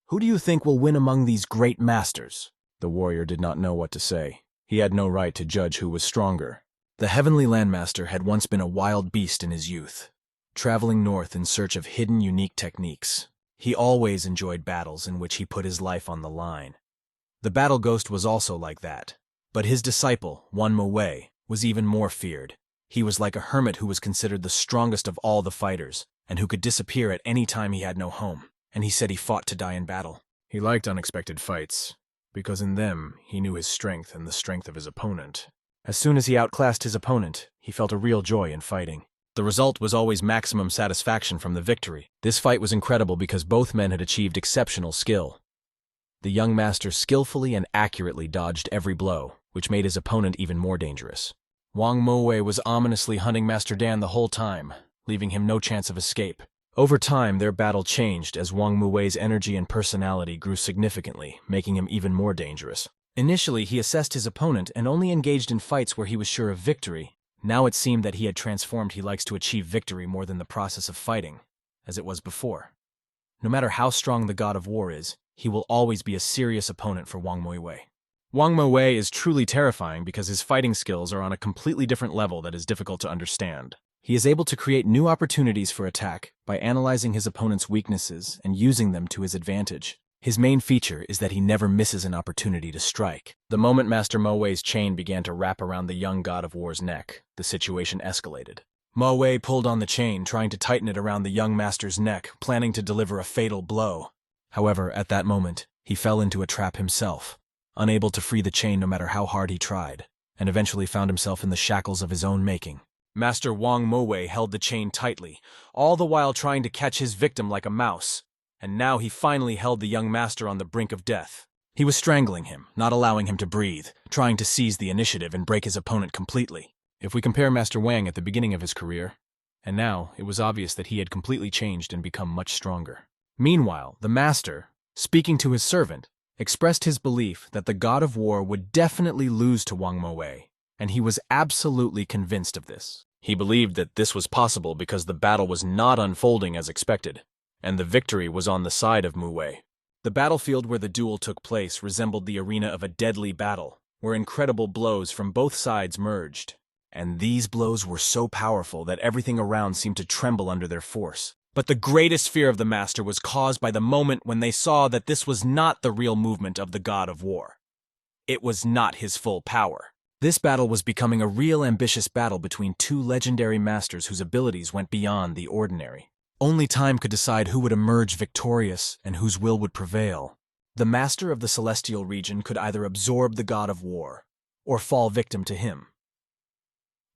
"Who do you think will win among these great masters?" The warrior did not know what to say. He had no right to judge who was stronger. The heavenly landmaster had once been a wild beast in his youth, traveling north in search of hidden, unique techniques. He always enjoyed battles in which he put his life on the line. The battle ghost was also like that, but his disciple, Wanmue, was even more feared. He was like a hermit who was considered the strongest of all the fighters, and who could disappear at any time he had no home, and he said he fought to die in battle. He liked unexpected fights, because in them he knew his strength and the strength of his opponent. As soon as he outclassed his opponent, he felt a real joy in fighting. The result was always maximum satisfaction from the victory. This fight was incredible because both men had achieved exceptional skill. The young master skillfully and accurately dodged every blow, which made his opponent even more dangerous. Wang Mowei was ominously hunting Master Dan the whole time, leaving him no chance of escape. Over time, their battle changed as Wang Mowei's energy and personality grew significantly, making him even more dangerous. Initially, he assessed his opponent and only engaged in fights where he was sure of victory. Now it seemed that he had transformed. He likes to achieve victory more than the process of fighting, as it was before. No matter how strong the God of War is, he will always be a serious opponent for Wang Mowei. Wang Mowei is truly terrifying because his fighting skills are on a completely different level that is difficult to understand. He is able to create new opportunities for attack by analyzing his opponent's weaknesses and using them to his advantage. His main feature is that he never misses an opportunity to strike. The moment Master Mowei's chain began to wrap around the young God of War's neck, the situation escalated. Mowei pulled on the chain, trying to tighten it around the young master's neck, planning to deliver a fatal blow. However, at that moment, he fell into a trap himself, unable to free the chain no matter how hard he tried, and eventually found himself in the shackles of his own making. Master Wang Mowei held the chain tightly, all the while trying to catch his victim like a mouse, and now he finally held the young master on the brink of death. He was strangling him, not allowing him to breathe, trying to seize the initiative and break his opponent completely. If we compare Master Wang at the beginning of his career, and now, it was obvious that he had completely changed and become much stronger. Meanwhile, the master, speaking to his servant, expressed his belief that the God of War would definitely lose to Wang Mowei, and he was absolutely convinced of this. He believed that this was possible because the battle was not unfolding as expected, and the victory was on the side of Mowei. The battlefield where the duel took place resembled the arena of a deadly battle, where incredible blows from both sides merged. And these blows were so powerful that everything around seemed to tremble under their force. But the greatest fear of the master was caused by the moment when they saw that this was not the real movement of the God of War. It was not his full power. This battle was becoming a real ambitious battle between two legendary masters whose abilities went beyond the ordinary. Only time could decide who would emerge victorious and whose will would prevail. The master of the celestial region could either absorb the God of War or fall victim to him.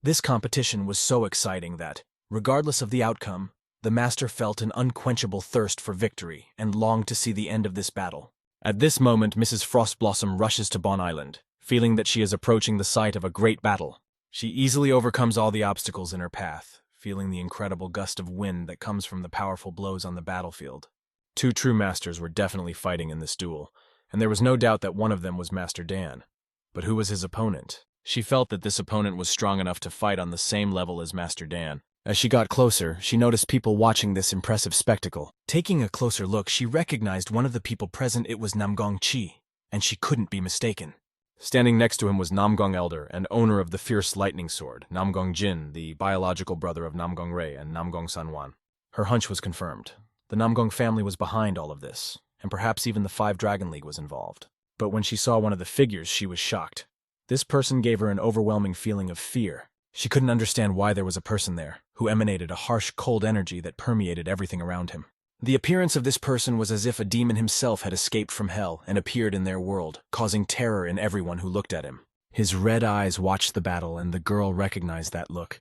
This competition was so exciting that, regardless of the outcome, the master felt an unquenchable thirst for victory and longed to see the end of this battle. At this moment, Mrs. Frostblossom rushes to Bon Island, feeling that she is approaching the site of a great battle. She easily overcomes all the obstacles in her path, feeling the incredible gust of wind that comes from the powerful blows on the battlefield. Two true masters were definitely fighting in this duel, and there was no doubt that one of them was Master Dan. But who was his opponent? She felt that this opponent was strong enough to fight on the same level as Master Dan. As she got closer, she noticed people watching this impressive spectacle. Taking a closer look, she recognized one of the people present. It was Namgong Chi, and she couldn't be mistaken. Standing next to him was Namgong Elder and owner of the fierce lightning sword, Namgong Jin, the biological brother of Namgong Rei and Namgong Sanwan. Her hunch was confirmed. The Namgong family was behind all of this, and perhaps even the Five Dragon League was involved. But when she saw one of the figures, she was shocked. This person gave her an overwhelming feeling of fear. She couldn't understand why there was a person there, who emanated a harsh, cold energy that permeated everything around him. The appearance of this person was as if a demon himself had escaped from hell and appeared in their world, causing terror in everyone who looked at him. His red eyes watched the battle, and the girl recognized that look.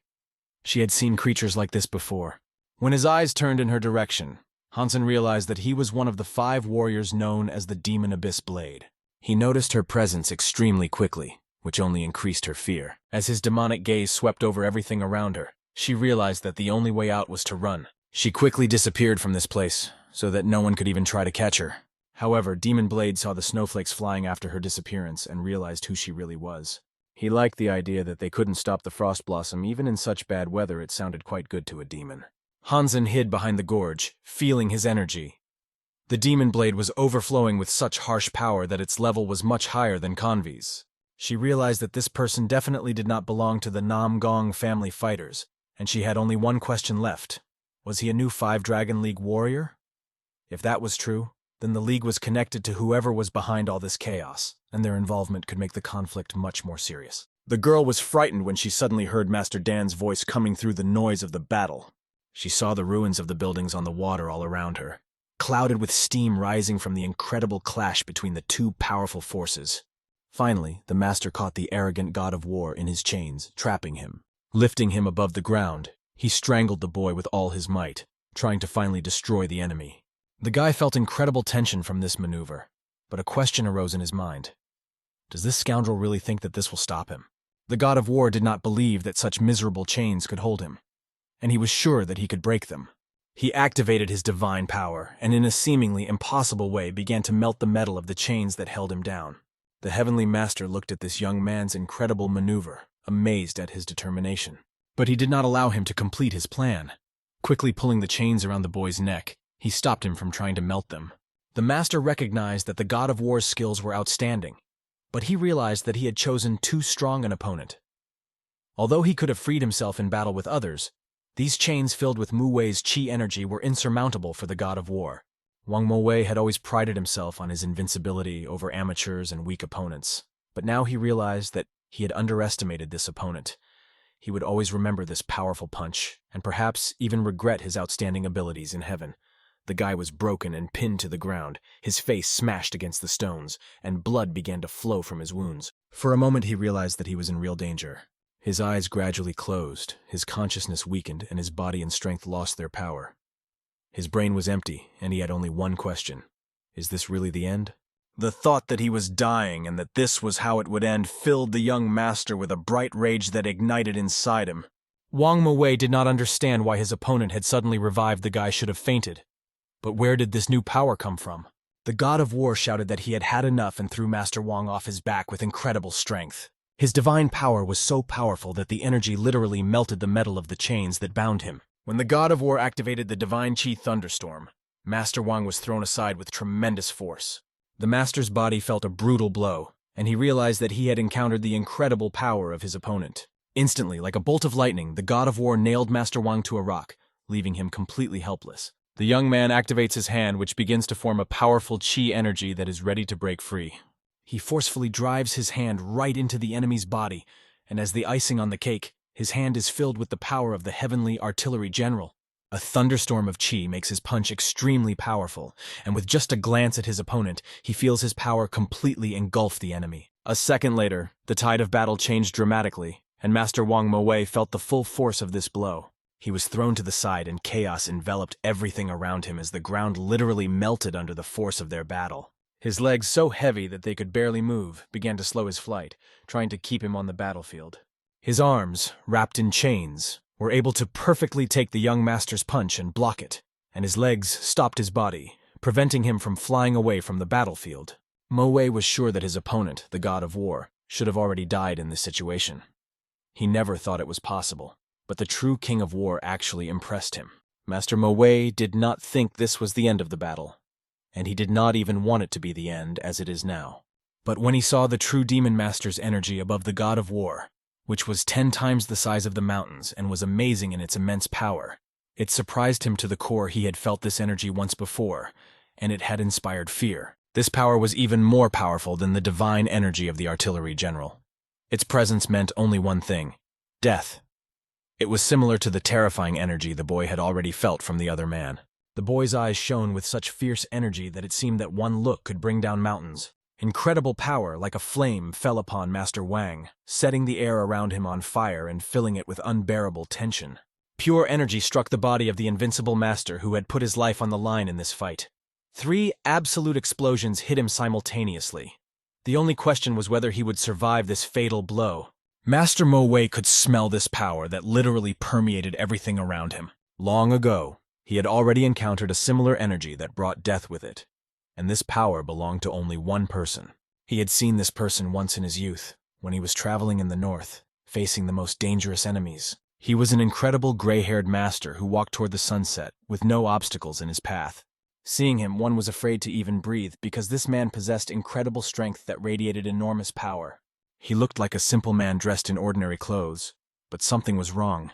She had seen creatures like this before. When his eyes turned in her direction, Hansen realized that he was one of the 5 warriors known as the Demon Abyss Blade. He noticed her presence extremely quickly, which only increased her fear. As his demonic gaze swept over everything around her, she realized that the only way out was to run. She quickly disappeared from this place, so that no one could even try to catch her. However, Demon Blade saw the snowflakes flying after her disappearance and realized who she really was. He liked the idea that they couldn't stop the Frost Blossom. Even in such bad weather, it sounded quite good to a demon. Hansen hid behind the gorge, feeling his energy. The Demon Blade was overflowing with such harsh power that its level was much higher than Convi's. She realized that this person definitely did not belong to the Namgong family fighters, and she had only one question left. Was he a new 5 Dragon League warrior? If that was true, then the League was connected to whoever was behind all this chaos, and their involvement could make the conflict much more serious. The girl was frightened when she suddenly heard Master Dan's voice coming through the noise of the battle. She saw the ruins of the buildings on the water all around her, clouded with steam rising from the incredible clash between the two powerful forces. Finally, the master caught the arrogant God of War in his chains, trapping him. Lifting him above the ground, he strangled the boy with all his might, trying to finally destroy the enemy. The guy felt incredible tension from this maneuver, but a question arose in his mind. Does this scoundrel really think that this will stop him? The god of war did not believe that such miserable chains could hold him, and he was sure that he could break them. He activated his divine power, and in a seemingly impossible way began to melt the metal of the chains that held him down. The heavenly master looked at this young man's incredible maneuver, amazed at his determination. But he did not allow him to complete his plan. Quickly pulling the chains around the boy's neck, he stopped him from trying to melt them. The master recognized that the god of war's skills were outstanding, but he realized that he had chosen too strong an opponent. Although he could have freed himself in battle with others, these chains filled with Mu Wei's chi energy were insurmountable for the god of war. Wang Mo had always prided himself on his invincibility over amateurs and weak opponents, but now he realized that he had underestimated this opponent. He would always remember this powerful punch, and perhaps even regret his outstanding abilities in heaven. The guy was broken and pinned to the ground, his face smashed against the stones, and blood began to flow from his wounds. For a moment he realized that he was in real danger. His eyes gradually closed, his consciousness weakened, and his body and strength lost their power. His brain was empty, and he had only one question. Is this really the end? The thought that he was dying and that this was how it would end filled the young master with a bright rage that ignited inside him. Wang Mo did not understand why his opponent had suddenly revived the guy should have fainted. But where did this new power come from? The god of war shouted that he had had enough and threw Master Wang off his back with incredible strength. His divine power was so powerful that the energy literally melted the metal of the chains that bound him. When the god of war activated the divine chi thunderstorm, Master Wang was thrown aside with tremendous force. The master's body felt a brutal blow, and he realized that he had encountered the incredible power of his opponent. Instantly, like a bolt of lightning, the god of war nailed Master Wang to a rock, leaving him completely helpless. The young man activates his hand, which begins to form a powerful chi energy that is ready to break free. He forcefully drives his hand right into the enemy's body, and as the icing on the cake, his hand is filled with the power of the heavenly artillery general. A thunderstorm of chi makes his punch extremely powerful, and with just a glance at his opponent, he feels his power completely engulf the enemy. A second later, the tide of battle changed dramatically, and Master Wang Mo felt the full force of this blow. He was thrown to the side, and chaos enveloped everything around him as the ground literally melted under the force of their battle. His legs, so heavy that they could barely move, began to slow his flight, trying to keep him on the battlefield. His arms, wrapped in chains, were able to perfectly take the young master's punch and block it, and his legs stopped his body, preventing him from flying away from the battlefield. Mo was sure that his opponent, the god of war, should have already died in this situation. He never thought it was possible, but the true king of war actually impressed him. Master Mo did not think this was the end of the battle, and he did not even want it to be the end as it is now. But when he saw the true demon master's energy above the god of war, which was 10 times the size of the mountains and was amazing in its immense power, it surprised him to the core. He had felt this energy once before, and it had inspired fear. This power was even more powerful than the divine energy of the artillery general. Its presence meant only one thing: death. It was similar to the terrifying energy the boy had already felt from the other man. The boy's eyes shone with such fierce energy that it seemed that one look could bring down mountains. Incredible power, like a flame, fell upon Master Wang, setting the air around him on fire and filling it with unbearable tension. Pure energy struck the body of the invincible master who had put his life on the line in this fight. 3 absolute explosions hit him simultaneously. The only question was whether he would survive this fatal blow. Master Mo could smell this power that literally permeated everything around him. Long ago, he had already encountered a similar energy that brought death with it. And this power belonged to only one person. He had seen this person once in his youth, when he was traveling in the north, facing the most dangerous enemies. He was an incredible gray-haired master who walked toward the sunset, with no obstacles in his path. Seeing him, one was afraid to even breathe, because this man possessed incredible strength that radiated enormous power. He looked like a simple man dressed in ordinary clothes, but something was wrong.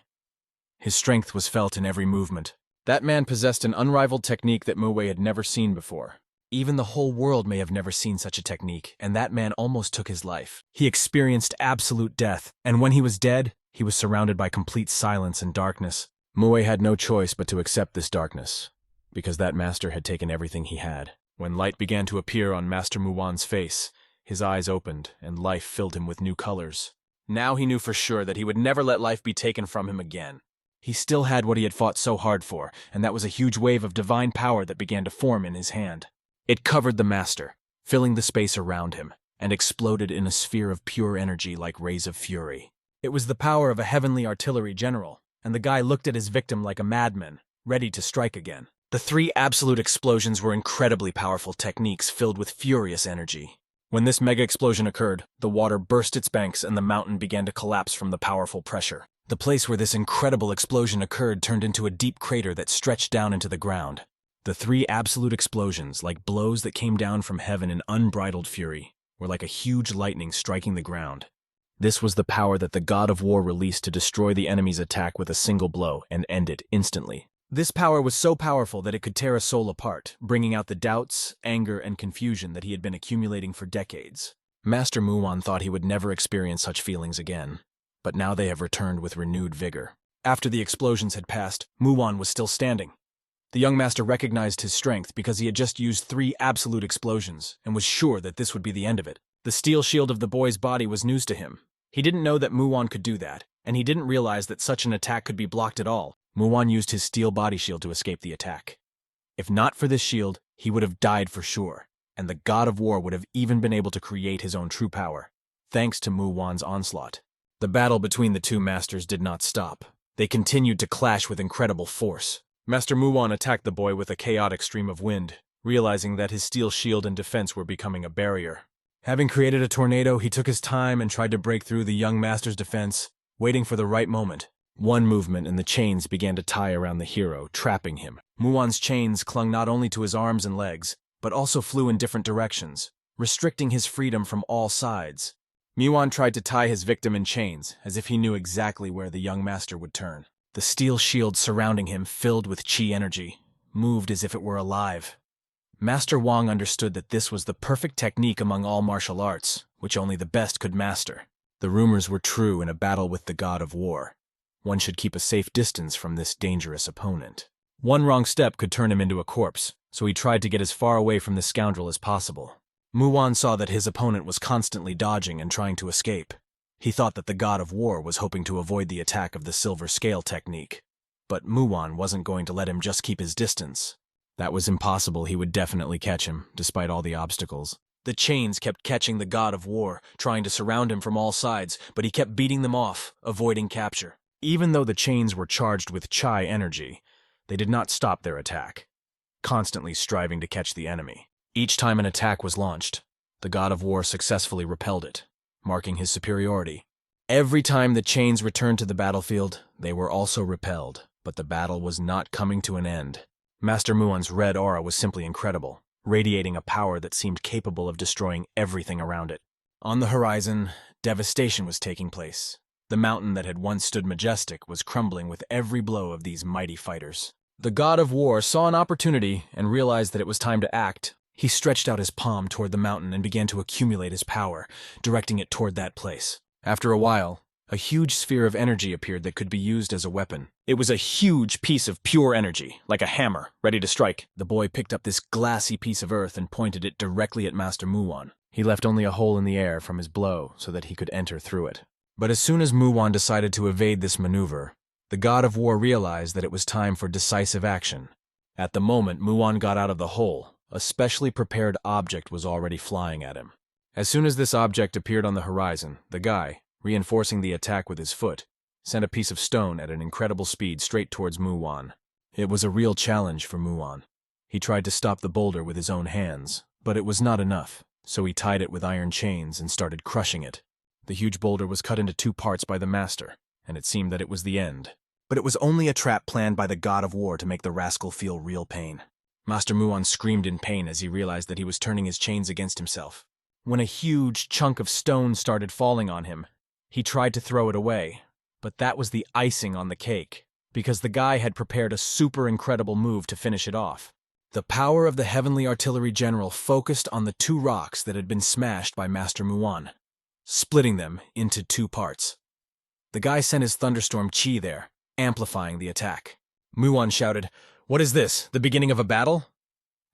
His strength was felt in every movement. That man possessed an unrivaled technique that Mo had never seen before. Even the whole world may have never seen such a technique, and that man almost took his life. He experienced absolute death, and when he was dead, he was surrounded by complete silence and darkness. Mo had no choice but to accept this darkness, because that master had taken everything he had. When light began to appear on Master Muwan's face, his eyes opened, and life filled him with new colors. Now he knew for sure that he would never let life be taken from him again. He still had what he had fought so hard for, and that was a huge wave of divine power that began to form in his hand. It covered the master, filling the space around him. and exploded in a sphere of pure energy like rays of fury. It was the power of a heavenly artillery general, and the guy looked at his victim like a madman, ready to strike again. The 3 absolute explosions were incredibly powerful techniques filled with furious energy. When this mega explosion occurred, the water burst its banks and the mountain began to collapse from the powerful pressure. The place where this incredible explosion occurred turned into a deep crater that stretched down into the ground. The 3 absolute explosions, like blows that came down from heaven in unbridled fury, were like a huge lightning striking the ground. This was the power that the god of war released to destroy the enemy's attack with a single blow and end it instantly. This power was so powerful that it could tear a soul apart, bringing out the doubts, anger, and confusion that he had been accumulating for decades. Master Muon thought he would never experience such feelings again, but now they have returned with renewed vigor. After the explosions had passed, Muon was still standing. The young master recognized his strength because he had just used 3 absolute explosions and was sure that this would be the end of it. The steel shield of the boy's body was news to him. He didn't know that Muon could do that, and he didn't realize that such an attack could be blocked at all. Muon used his steel body shield to escape the attack. If not for this shield, he would have died for sure, and the god of war would have even been able to create his own true power, thanks to Muon's onslaught. The battle between the 2 masters did not stop. They continued to clash with incredible force. Master Muon attacked the boy with a chaotic stream of wind, realizing that his steel shield and defense were becoming a barrier. Having created a tornado, he took his time and tried to break through the young master's defense, waiting for the right moment. One movement and the chains began to tie around the hero, trapping him. Muon's chains clung not only to his arms and legs, but also flew in different directions, restricting his freedom from all sides. Muon tried to tie his victim in chains, as if he knew exactly where the young master would turn. The steel shield surrounding him, filled with chi energy, moved as if it were alive. Master Wang understood that this was the perfect technique among all martial arts, which only the best could master. The rumors were true in a battle with the god of war. One should keep a safe distance from this dangerous opponent. One wrong step could turn him into a corpse, so he tried to get as far away from the scoundrel as possible. Muon saw that his opponent was constantly dodging and trying to escape. He thought that the god of war was hoping to avoid the attack of the silver scale technique. But Muon wasn't going to let him just keep his distance. That was impossible. He would definitely catch him, despite all the obstacles. The chains kept catching the god of war, trying to surround him from all sides, but he kept beating them off, avoiding capture. Even though the chains were charged with chi energy, they did not stop their attack, constantly striving to catch the enemy. Each time an attack was launched, the god of war successfully repelled it, marking his superiority. Every time the chains returned to the battlefield, they were also repelled, but the battle was not coming to an end. Master Muon's red aura was simply incredible, radiating a power that seemed capable of destroying everything around it. On the horizon, devastation was taking place. The mountain that had once stood majestic was crumbling with every blow of these mighty fighters. The god of war saw an opportunity and realized that it was time to act. He stretched out his palm toward the mountain and began to accumulate his power, directing it toward that place. After a while, a huge sphere of energy appeared that could be used as a weapon. It was a huge piece of pure energy, like a hammer, ready to strike. The boy picked up this glassy piece of earth and pointed it directly at Master Muon. He left only a hole in the air from his blow so that he could enter through it. But as soon as Muon decided to evade this maneuver, the god of war realized that it was time for decisive action. At the moment Muon got out of the hole, a specially prepared object was already flying at him. As soon as this object appeared on the horizon, the guy, reinforcing the attack with his foot, sent a piece of stone at an incredible speed straight towards Muon. It was a real challenge for Muon. He tried to stop the boulder with his own hands, but it was not enough, so he tied it with iron chains and started crushing it. The huge boulder was cut into 2 parts by the master, and it seemed that it was the end. But it was only a trap planned by the god of war to make the rascal feel real pain. Master Muon screamed in pain as he realized that he was turning his chains against himself. When a huge chunk of stone started falling on him, he tried to throw it away, but that was the icing on the cake, because the guy had prepared a super incredible move to finish it off. The power of the heavenly artillery general focused on the 2 rocks that had been smashed by Master Muon, splitting them into 2 parts. The guy sent his thunderstorm chi there, amplifying the attack. Muon shouted, "What is this, the beginning of a battle?"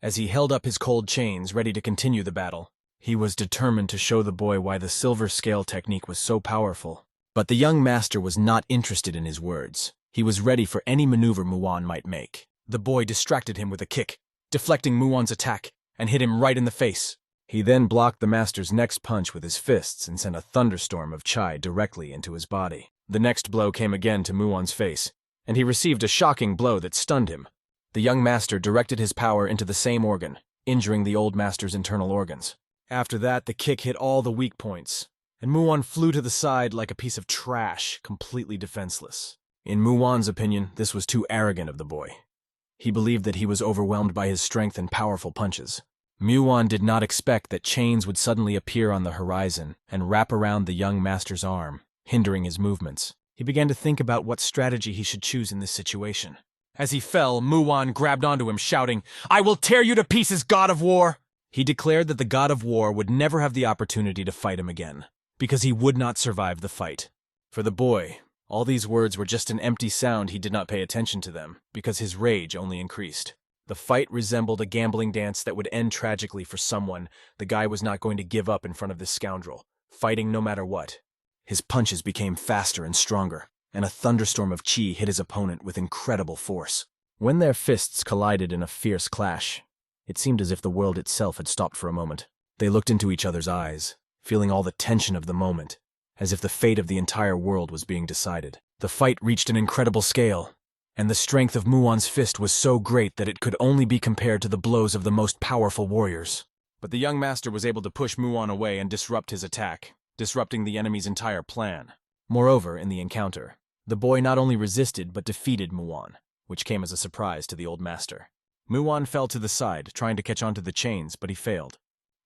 As he held up his cold chains, ready to continue the battle, he was determined to show the boy why the silver scale technique was so powerful. But the young master was not interested in his words. He was ready for any maneuver Muon might make. The boy distracted him with a kick, deflecting Muon's attack, and hit him right in the face. He then blocked the master's next punch with his fists and sent a thunderstorm of chai directly into his body. The next blow came again to Muon's face, and he received a shocking blow that stunned him. The young master directed his power into the same organ, injuring the old master's internal organs. After that, the kick hit all the weak points, and Muon flew to the side like a piece of trash, completely defenseless. In Muon's opinion, this was too arrogant of the boy. He believed that he was overwhelmed by his strength and powerful punches. Muon did not expect that chains would suddenly appear on the horizon and wrap around the young master's arm, hindering his movements. He began to think about what strategy he should choose in this situation. As he fell, Muon grabbed onto him, shouting, "I will tear you to pieces, God of War!" He declared that the God of War would never have the opportunity to fight him again, because he would not survive the fight. For the boy, all these words were just an empty sound. He did not pay attention to them, because his rage only increased. The fight resembled a gambling dance that would end tragically for someone. The guy was not going to give up in front of this scoundrel, fighting no matter what. His punches became faster and stronger, and a thunderstorm of chi hit his opponent with incredible force. When their fists collided in a fierce clash, it seemed as if the world itself had stopped for a moment. They looked into each other's eyes, feeling all the tension of the moment, as if the fate of the entire world was being decided. The fight reached an incredible scale, and the strength of Muon's fist was so great that it could only be compared to the blows of the most powerful warriors. But the young master was able to push Muon away and disrupt his attack, disrupting the enemy's entire plan. Moreover, in the encounter, the boy not only resisted but defeated Muon, which came as a surprise to the old master. Muon fell to the side, trying to catch onto the chains, but he failed.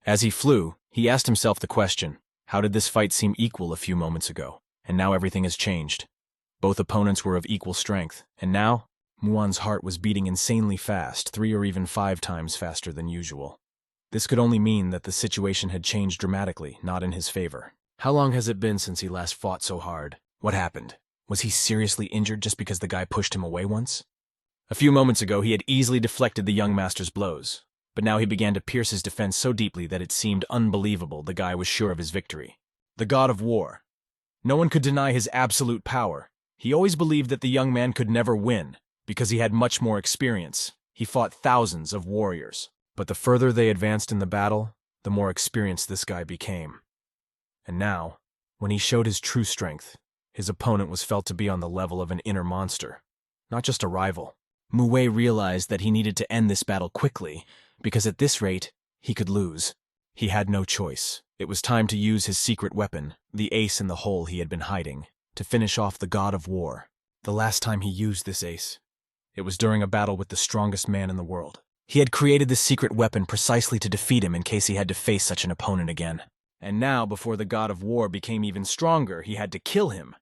As he flew, he asked himself the question, how did this fight seem equal a few moments ago? And now everything has changed. Both opponents were of equal strength, and now, Muon's heart was beating insanely fast, 3 or even 5 times faster than usual. This could only mean that the situation had changed dramatically, not in his favor. How long has it been since he last fought so hard? What happened? Was he seriously injured just because the guy pushed him away once? A few moments ago, he had easily deflected the young master's blows, but now he began to pierce his defense so deeply that it seemed unbelievable the guy was sure of his victory. The God of War. No one could deny his absolute power. He always believed that the young man could never win, because he had much more experience. He fought thousands of warriors. But the further they advanced in the battle, the more experienced this guy became. And now, when he showed his true strength, his opponent was felt to be on the level of an inner monster, not just a rival. Muwei realized that he needed to end this battle quickly, because at this rate, he could lose. He had no choice. It was time to use his secret weapon, the ace in the hole he had been hiding, to finish off the God of War. The last time he used this ace, it was during a battle with the strongest man in the world. He had created this secret weapon precisely to defeat him in case he had to face such an opponent again. And now, before the God of War became even stronger, he had to kill him.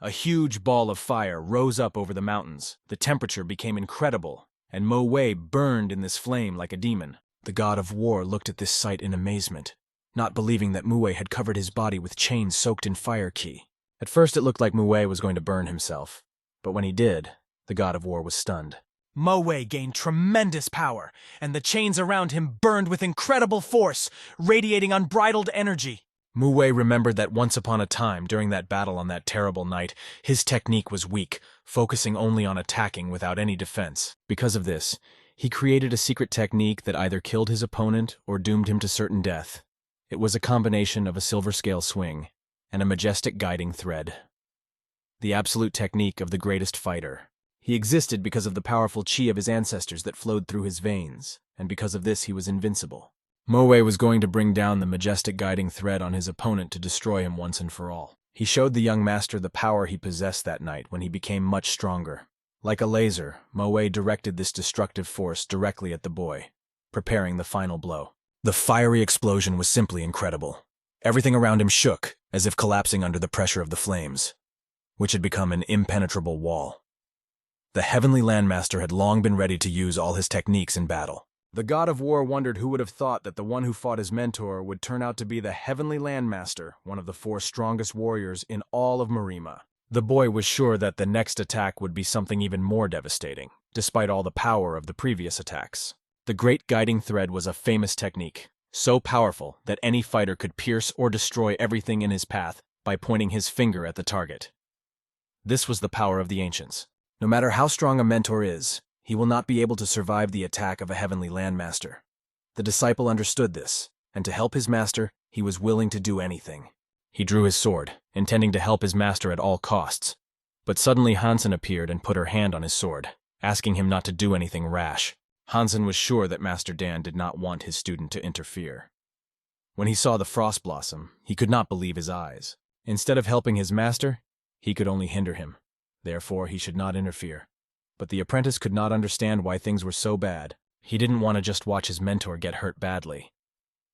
A huge ball of fire rose up over the mountains. The temperature became incredible, and Mo Wei burned in this flame like a demon. The God of War looked at this sight in amazement, not believing that Muwei had covered his body with chains soaked in fire qi. At first it looked like Muwei was going to burn himself, but when he did, the God of War was stunned. Mo Wei gained tremendous power, and the chains around him burned with incredible force, radiating unbridled energy. Mu Wei remembered that once upon a time, during that battle on that terrible night, his technique was weak, focusing only on attacking without any defense. Because of this, he created a secret technique that either killed his opponent or doomed him to certain death. It was a combination of a silver scale swing and a majestic guiding thread. The absolute technique of the greatest fighter. He existed because of the powerful chi of his ancestors that flowed through his veins, and because of this he was invincible. Mo Wei was going to bring down the majestic guiding thread on his opponent to destroy him once and for all. He showed the young master the power he possessed that night when he became much stronger. Like a laser, Mo Wei directed this destructive force directly at the boy, preparing the final blow. The fiery explosion was simply incredible. Everything around him shook, as if collapsing under the pressure of the flames, which had become an impenetrable wall. The Heavenly Landmaster had long been ready to use all his techniques in battle. The God of War wondered who would have thought that the one who fought his mentor would turn out to be the Heavenly Landmaster, one of the 4 strongest warriors in all of Marima. The boy was sure that the next attack would be something even more devastating, despite all the power of the previous attacks. The Great Guiding Thread was a famous technique, so powerful that any fighter could pierce or destroy everything in his path by pointing his finger at the target. This was the power of the ancients. No matter how strong a mentor is, he will not be able to survive the attack of a Heavenly Landmaster. The disciple understood this, and to help his master, he was willing to do anything. He drew his sword, intending to help his master at all costs. But suddenly Hansen appeared and put her hand on his sword, asking him not to do anything rash. Hansen was sure that Master Dan did not want his student to interfere. When he saw the frost blossom, he could not believe his eyes. Instead of helping his master, he could only hinder him. Therefore, he should not interfere. But the apprentice could not understand why things were so bad. He didn't want to just watch his mentor get hurt badly.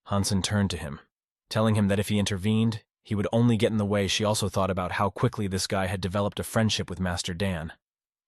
Hansen turned to him, telling him that if he intervened, he would only get in the way. She also thought about how quickly this guy had developed a friendship with Master Dan,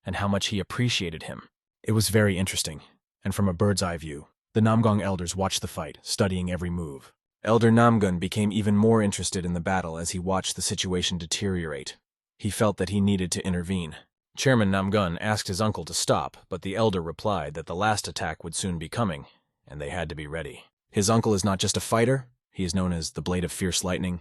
and how much he appreciated him. It was very interesting, and from a bird's eye view, the Namgong elders watched the fight, studying every move. Elder Namgun became even more interested in the battle as he watched the situation deteriorate. He felt that he needed to intervene. Chairman Namgun asked his uncle to stop, but the elder replied that the last attack would soon be coming, and they had to be ready. His uncle is not just a fighter, he is known as the Blade of Fierce Lightning,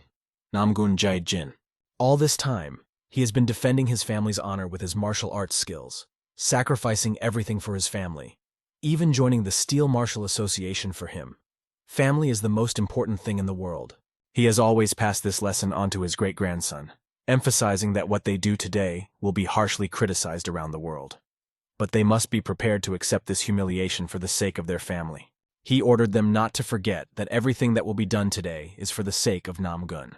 Namgun Jai Jin. All this time, he has been defending his family's honor with his martial arts skills, sacrificing everything for his family, even joining the Steel Martial Association for him. Family is the most important thing in the world. He has always passed this lesson on to his great-grandson, emphasizing that what they do today will be harshly criticized around the world. But they must be prepared to accept this humiliation for the sake of their family. He ordered them not to forget that everything that will be done today is for the sake of Namgun.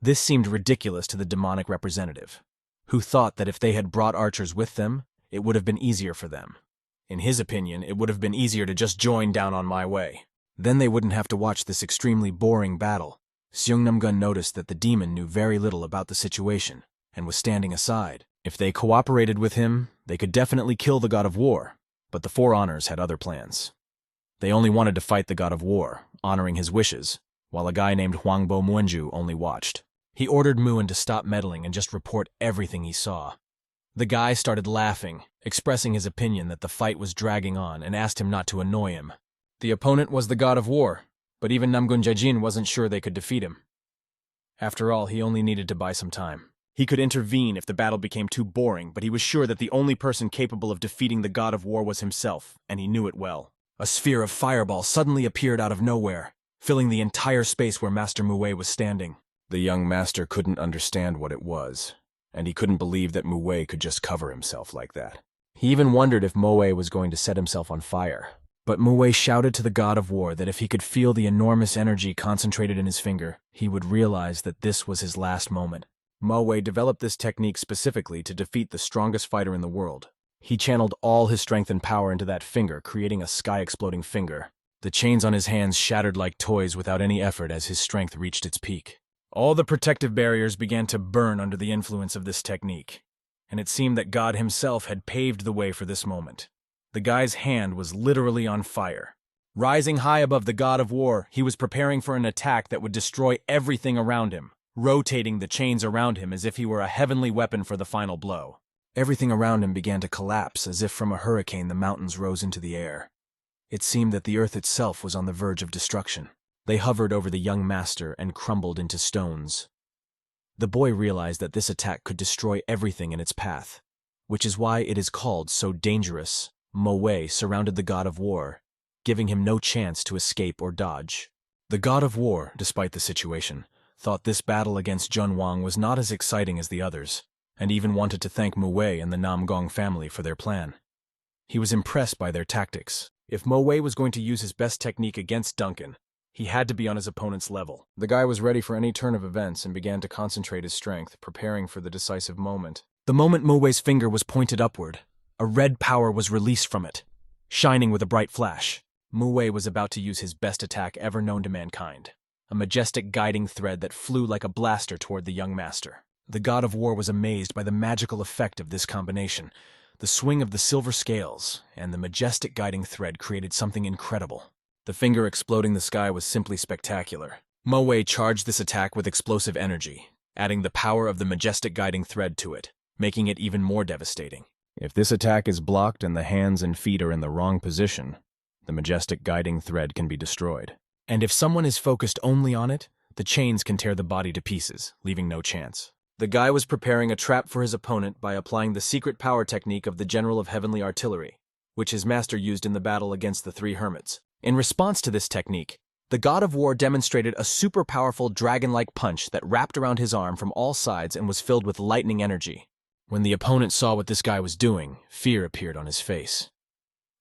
This seemed ridiculous to the demonic representative, who thought that if they had brought archers with them, it would have been easier for them. In his opinion, it would have been easier to just join down on my way. Then they wouldn't have to watch this extremely boring battle. Seung Namgun noticed that the demon knew very little about the situation and was standing aside. If they cooperated with him, they could definitely kill the god of war, but the Four Honors had other plans. They only wanted to fight the god of war, honoring his wishes, while a guy named Huangbo Muenju only watched. He ordered Muan to stop meddling and just report everything he saw. The guy started laughing, expressing his opinion that the fight was dragging on, and asked him not to annoy him. The opponent was the god of war, but even Namgun Jajin wasn't sure they could defeat him. After all, he only needed to buy some time. He could intervene if the battle became too boring, but he was sure that the only person capable of defeating the god of war was himself, and he knew it well. A sphere of fireball suddenly appeared out of nowhere, filling the entire space where Master Muwei was standing. The young master couldn't understand what it was, and he couldn't believe that Muwei could just cover himself like that. He even wondered if Muwei was going to set himself on fire. But Muwei shouted to the god of war that if he could feel the enormous energy concentrated in his finger, he would realize that this was his last moment. Muwei developed this technique specifically to defeat the strongest fighter in the world. He channeled all his strength and power into that finger, creating a sky-exploding finger. The chains on his hands shattered like toys without any effort as his strength reached its peak. All the protective barriers began to burn under the influence of this technique, and it seemed that God himself had paved the way for this moment. The guy's hand was literally on fire. Rising high above the god of war, he was preparing for an attack that would destroy everything around him, rotating the chains around him as if he were a heavenly weapon for the final blow. Everything around him began to collapse as if from a hurricane the mountains rose into the air. It seemed that the earth itself was on the verge of destruction. They hovered over the young master and crumbled into stones. The boy realized that this attack could destroy everything in its path, which is why it is called so dangerous. Muwei surrounded the god of war, giving him no chance to escape or dodge. The god of war, despite the situation, thought this battle against Jun Wang was not as exciting as the others, and even wanted to thank Muwei and the Namgong family for their plan. He was impressed by their tactics. If Muwei was going to use his best technique against Duncan, he had to be on his opponent's level. The guy was ready for any turn of events and began to concentrate his strength, preparing for the decisive moment. The moment Muwei's finger was pointed upward, a red power was released from it, shining with a bright flash. Muwei was about to use his best attack ever known to mankind, a majestic guiding thread that flew like a blaster toward the young master. The god of war was amazed by the magical effect of this combination. The swing of the silver scales and the majestic guiding thread created something incredible. The finger exploding the sky was simply spectacular. Muwei charged this attack with explosive energy, adding the power of the majestic guiding thread to it, making it even more devastating. If this attack is blocked and the hands and feet are in the wrong position, the majestic guiding thread can be destroyed. And if someone is focused only on it, the chains can tear the body to pieces, leaving no chance. The guy was preparing a trap for his opponent by applying the secret power technique of the General of Heavenly Artillery, which his master used in the battle against the three hermits. In response to this technique, The god of war demonstrated a super powerful dragon-like punch that wrapped around his arm from all sides and was filled with lightning energy. When the opponent saw what this guy was doing, fear appeared on his face.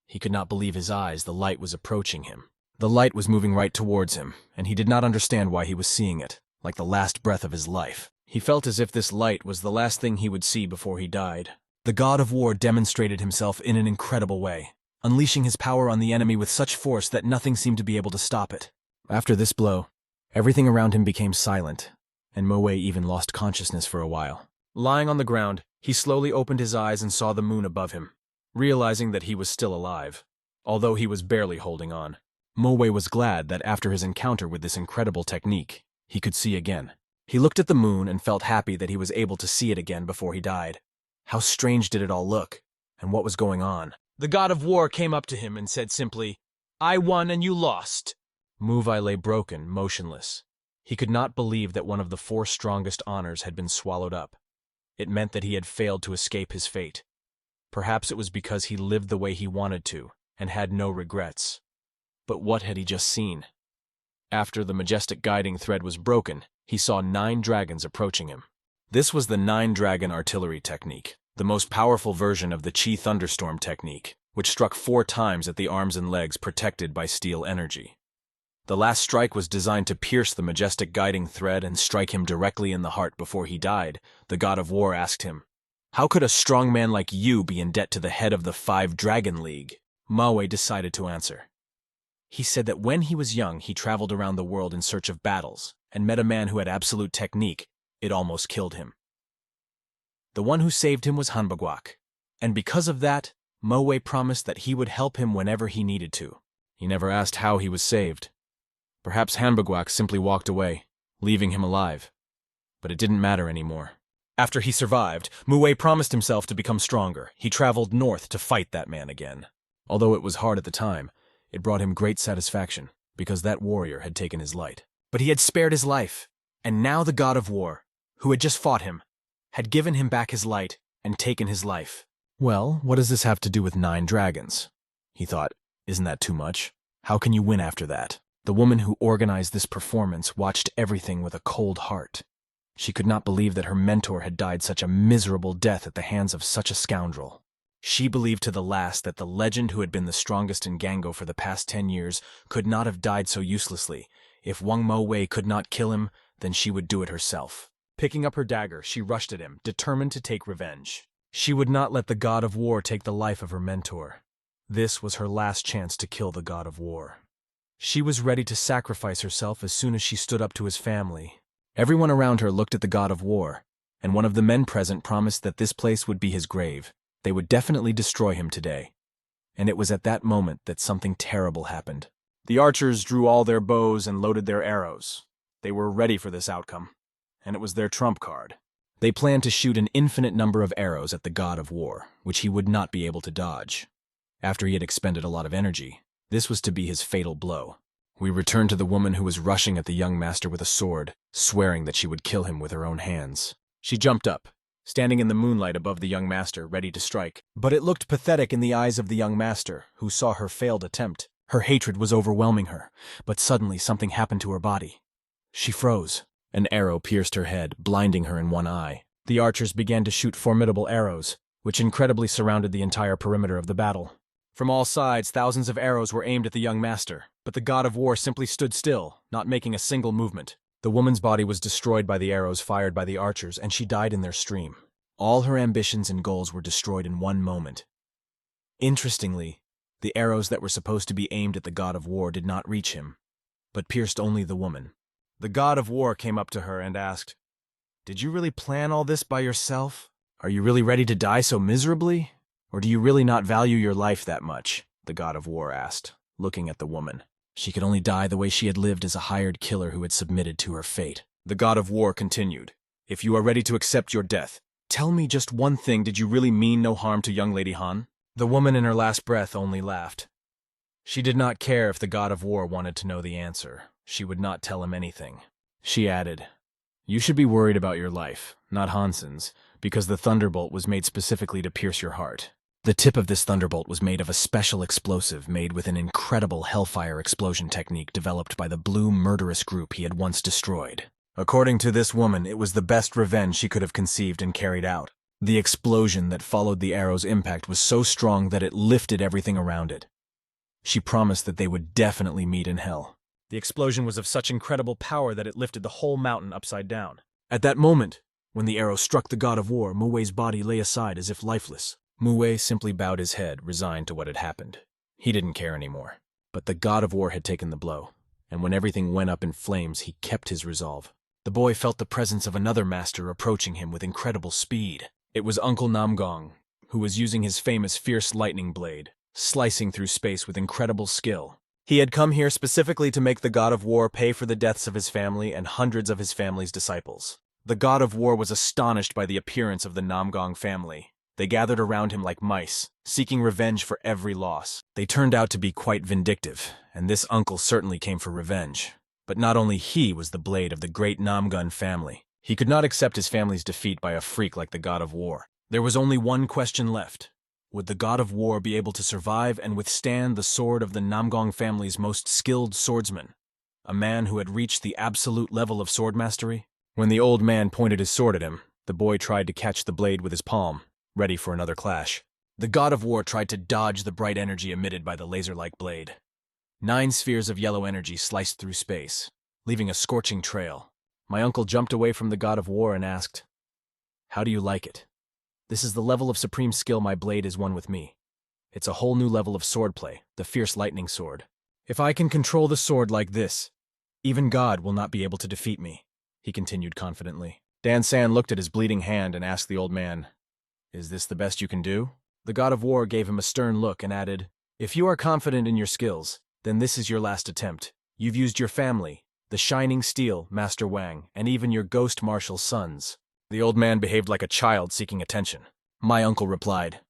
He could not believe his eyes. The light was approaching him. The light was moving right towards him, and he did not understand why he was seeing it, like the last breath of his life. He felt as if this light was the last thing he would see before he died. The god of war demonstrated himself in an incredible way, unleashing his power on the enemy with such force that nothing seemed to be able to stop it. After this blow, everything around him became silent, and Moe even lost consciousness for a while. Lying on the ground, he slowly opened his eyes and saw the moon above him, realizing that he was still alive, although he was barely holding on. Moe was glad that after his encounter with this incredible technique, he could see again. He looked at the moon and felt happy that he was able to see it again before he died. How strange did it all look, and what was going on? The god of war came up to him and said simply, "I won and you lost." Moe lay broken, motionless. He could not believe that one of the 4 strongest honors had been swallowed up. It meant that he had failed to escape his fate. Perhaps it was because he lived the way he wanted to and had no regrets. But what had he just seen? After the majestic guiding thread was broken, he saw 9 dragons approaching him. This was the 9-dragon artillery technique, the most powerful version of the Chi thunderstorm technique, which struck 4 times at the arms and legs protected by steel energy. The last strike was designed to pierce the majestic guiding thread and strike him directly in the heart before he died. The god of war asked him, "How could a strong man like you be in debt to the head of the 5-Dragon League?" Moe decided to answer. He said that when he was young, he traveled around the world in search of battles and met a man who had absolute technique. It almost killed him. The one who saved him was Hanbagwak, and because of that, Moe promised that he would help him whenever he needed to. He never asked how he was saved. Perhaps Hanbagwak simply walked away, leaving him alive. But it didn't matter anymore. After he survived, Moe promised himself to become stronger. He traveled north to fight that man again. Although it was hard at the time, it brought him great satisfaction, because that warrior had taken his light. But he had spared his life, and now the god of war, who had just fought him, had given him back his light and taken his life. Well, what does this have to do with 9 dragons? He thought, isn't that too much? How can you win after that? The woman who organized this performance watched everything with a cold heart. She could not believe that her mentor had died such a miserable death at the hands of such a scoundrel. She believed to the last that the legend who had been the strongest in Gango for the past 10 years could not have died so uselessly. If Wang Mo-wei could not kill him, then she would do it herself. Picking up her dagger, she rushed at him, determined to take revenge. She would not let the god of war take the life of her mentor. This was her last chance to kill the god of war. She was ready to sacrifice herself as soon as she stood up to his family. Everyone around her looked at the god of war, and one of the men present promised that this place would be his grave. They would definitely destroy him today. And it was at that moment that something terrible happened. The archers drew all their bows and loaded their arrows. They were ready for this outcome, and it was their trump card. They planned to shoot an infinite number of arrows at the god of war, which he would not be able to dodge. After he had expended a lot of energy, this was to be his fatal blow. We returned to the woman who was rushing at the young master with a sword, swearing that she would kill him with her own hands. She jumped up, standing in the moonlight above the young master, ready to strike. But it looked pathetic in the eyes of the young master, who saw her failed attempt. Her hatred was overwhelming her, but suddenly something happened to her body. She froze. An arrow pierced her head, blinding her in one eye. The archers began to shoot formidable arrows, which incredibly surrounded the entire perimeter of the battle. From all sides, thousands of arrows were aimed at the young master, but the god of war simply stood still, not making a single movement. The woman's body was destroyed by the arrows fired by the archers, and she died in their stream. All her ambitions and goals were destroyed in one moment. Interestingly, the arrows that were supposed to be aimed at the god of war did not reach him, but pierced only the woman. The god of war came up to her and asked, "Did you really plan all this by yourself? Are you really ready to die so miserably? Or do you really not value your life that much?" the god of war asked, looking at the woman. She could only die the way she had lived as a hired killer who had submitted to her fate. The god of war continued, "If you are ready to accept your death, tell me just one thing. Did you really mean no harm to young Lady Han?" The woman in her last breath only laughed. She did not care if the god of war wanted to know the answer. She would not tell him anything. She added, "You should be worried about your life, not Hansen's, because the thunderbolt was made specifically to pierce your heart. The tip of this thunderbolt was made of a special explosive made with an incredible hellfire explosion technique developed by the blue murderous group he had once destroyed. According to this woman, it was the best revenge she could have conceived and carried out. The explosion that followed the arrow's impact was so strong that it lifted everything around it. She promised that they would definitely meet in hell. The explosion was of such incredible power that it lifted the whole mountain upside down. At that moment, when the arrow struck the god of war, Muwei's body lay aside as if lifeless. Muwei simply bowed his head, resigned to what had happened. He didn't care anymore. But the god of war had taken the blow, and when everything went up in flames, he kept his resolve. The boy felt the presence of another master approaching him with incredible speed. It was Uncle Namgong, who was using his famous fierce lightning blade, slicing through space with incredible skill. He had come here specifically to make the god of war pay for the deaths of his family and hundreds of his family's disciples. The god of war was astonished by the appearance of the Namgong family. They gathered around him like mice, seeking revenge for every loss. They turned out to be quite vindictive, and this uncle certainly came for revenge. But not only he was the blade of the great Namgun family. He could not accept his family's defeat by a freak like the god of war. There was only one question left. Would the god of war be able to survive and withstand the sword of the Namgong family's most skilled swordsman? A man who had reached the absolute level of sword mastery? When the old man pointed his sword at him, the boy tried to catch the blade with his palm, ready for another clash. The god of war tried to dodge the bright energy emitted by the laser-like blade. 9 spheres of yellow energy sliced through space, leaving a scorching trail. My uncle jumped away from the god of war and asked, "How do you like it? This is the level of supreme skill my blade is one with me. It's a whole new level of swordplay, the fierce lightning sword. If I can control the sword like this, even God will not be able to defeat me," he continued confidently. Dan San looked at his bleeding hand and asked the old man, "Is this the best you can do?" The god of war gave him a stern look and added, "If you are confident in your skills, then this is your last attempt. You've used your family, the Shining Steel, Master Wang, and even your Ghost Marshal's sons." The old man behaved like a child seeking attention. My uncle replied,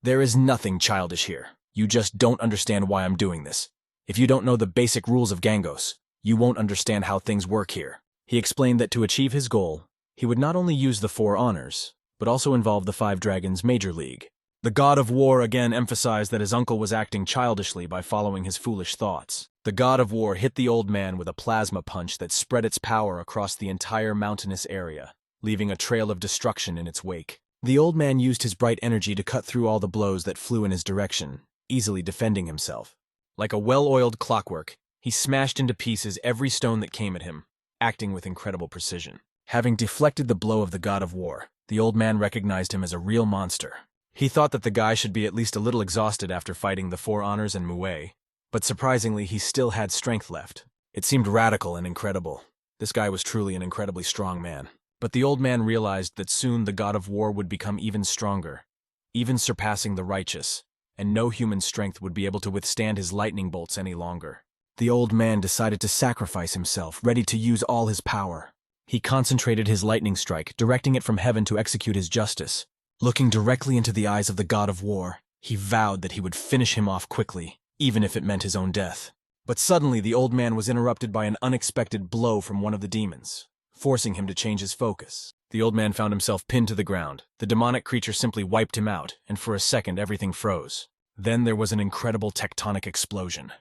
"There is nothing childish here. You just don't understand why I'm doing this. If you don't know the basic rules of Gangos, you won't understand how things work here." He explained that to achieve his goal, he would not only use the 4 honors, but also involve the 5 Dragons Major League. The god of war again emphasized that his uncle was acting childishly by following his foolish thoughts. The god of war hit the old man with a plasma punch that spread its power across the entire mountainous area, leaving a trail of destruction in its wake. The old man used his bright energy to cut through all the blows that flew in his direction, easily defending himself. Like a well-oiled clockwork, he smashed into pieces every stone that came at him, acting with incredible precision. Having deflected the blow of the god of war, the old man recognized him as a real monster. He thought that the guy should be at least a little exhausted after fighting the 4 honors and Muwei, but surprisingly he still had strength left. It seemed radical and incredible. This guy was truly an incredibly strong man. But the old man realized that soon the god of war would become even stronger, even surpassing the righteous, and no human strength would be able to withstand his lightning bolts any longer. The old man decided to sacrifice himself, ready to use all his power. He concentrated his lightning strike, directing it from heaven to execute his justice. Looking directly into the eyes of the god of war, he vowed that he would finish him off quickly, even if it meant his own death. But suddenly the old man was interrupted by an unexpected blow from one of the demons, forcing him to change his focus. The old man found himself pinned to the ground. The demonic creature simply wiped him out, and for a second everything froze. Then there was an incredible tectonic explosion.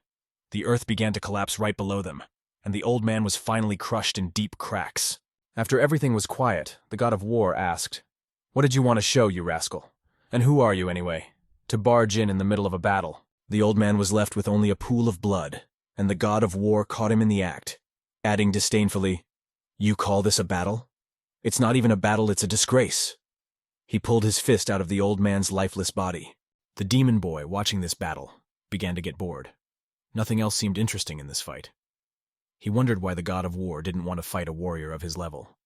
The earth began to collapse right below them, and the old man was finally crushed in deep cracks. After everything was quiet, the god of war asked, "What did you want to show, you rascal? And who are you anyway? To barge in the middle of a battle?" The old man was left with only a pool of blood, and the god of war caught him in the act, adding disdainfully, "You call this a battle? It's not even a battle, it's a disgrace." He pulled his fist out of the old man's lifeless body. The demon boy, watching this battle, began to get bored. Nothing else seemed interesting in this fight. He wondered why the god of war didn't want to fight a warrior of his level.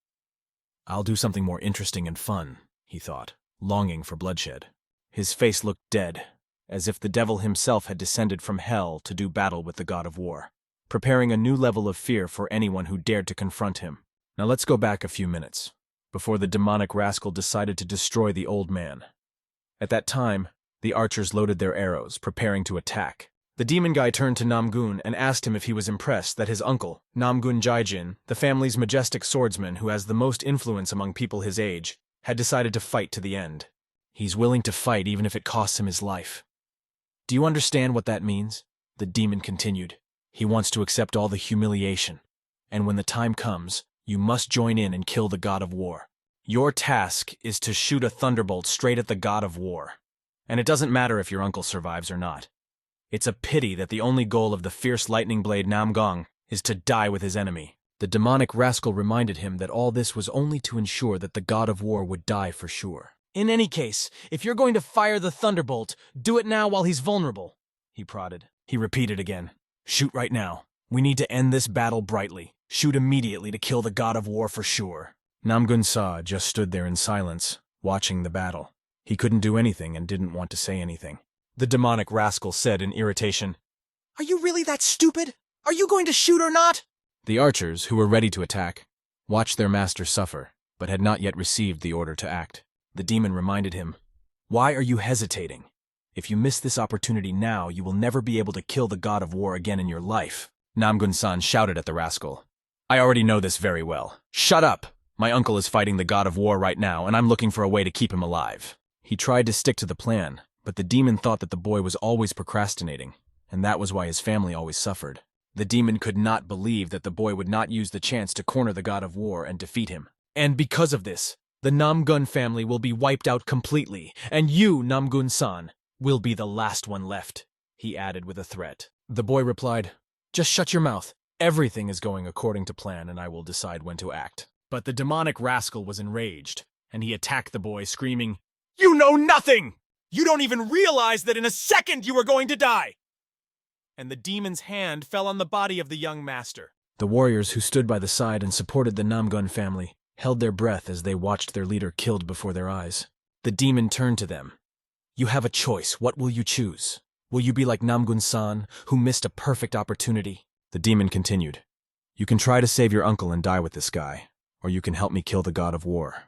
"I'll do something more interesting and fun," he thought, longing for bloodshed. His face looked dead, as if the devil himself had descended from hell to do battle with the god of war, preparing a new level of fear for anyone who dared to confront him. Now let's go back a few minutes, before the demonic rascal decided to destroy the old man. At that time, the archers loaded their arrows, preparing to attack. The demon guy turned to Namgun and asked him if he was impressed that his uncle, Namgun Jaijin, the family's majestic swordsman who has the most influence among people his age, had decided to fight to the end. He's willing to fight even if it costs him his life. Do you understand what that means? The demon continued. He wants to accept all the humiliation. And when the time comes, you must join in and kill the god of war. Your task is to shoot a thunderbolt straight at the god of war. And it doesn't matter if your uncle survives or not. It's a pity that the only goal of the fierce lightning blade Namgong is to die with his enemy. The demonic rascal reminded him that all this was only to ensure that the god of war would die for sure. In any case, if you're going to fire the thunderbolt, do it now while he's vulnerable, he prodded. He repeated again. Shoot right now. We need to end this battle brightly. Shoot immediately to kill the god of war for sure. Namgun Sa just stood there in silence, watching the battle. He couldn't do anything and didn't want to say anything. The demonic rascal said in irritation, Are you really that stupid? Are you going to shoot or not? The archers, who were ready to attack, watched their master suffer, but had not yet received the order to act. The demon reminded him, Why are you hesitating? If you miss this opportunity now, you will never be able to kill the god of war again in your life. Namgun-san shouted at the rascal. I already know this very well. Shut up! My uncle is fighting the god of war right now, and I'm looking for a way to keep him alive. He tried to stick to the plan, but the demon thought that the boy was always procrastinating, and that was why his family always suffered. The demon could not believe that the boy would not use the chance to corner the god of war and defeat him. And because of this, the Namgun family will be wiped out completely, and you, Namgun-san, will be the last one left, he added with a threat. The boy replied, Just shut your mouth. Everything is going according to plan, and I will decide when to act. But the demonic rascal was enraged, and he attacked the boy, screaming, You know nothing! You don't even realize that in a second you are going to die! And the demon's hand fell on the body of the young master. The warriors who stood by the side and supported the Namgun family held their breath as they watched their leader killed before their eyes. The demon turned to them. You have a choice. What will you choose? Will you be like Namgun-san, who missed a perfect opportunity? The demon continued. You can try to save your uncle and die with this guy, or you can help me kill the god of war.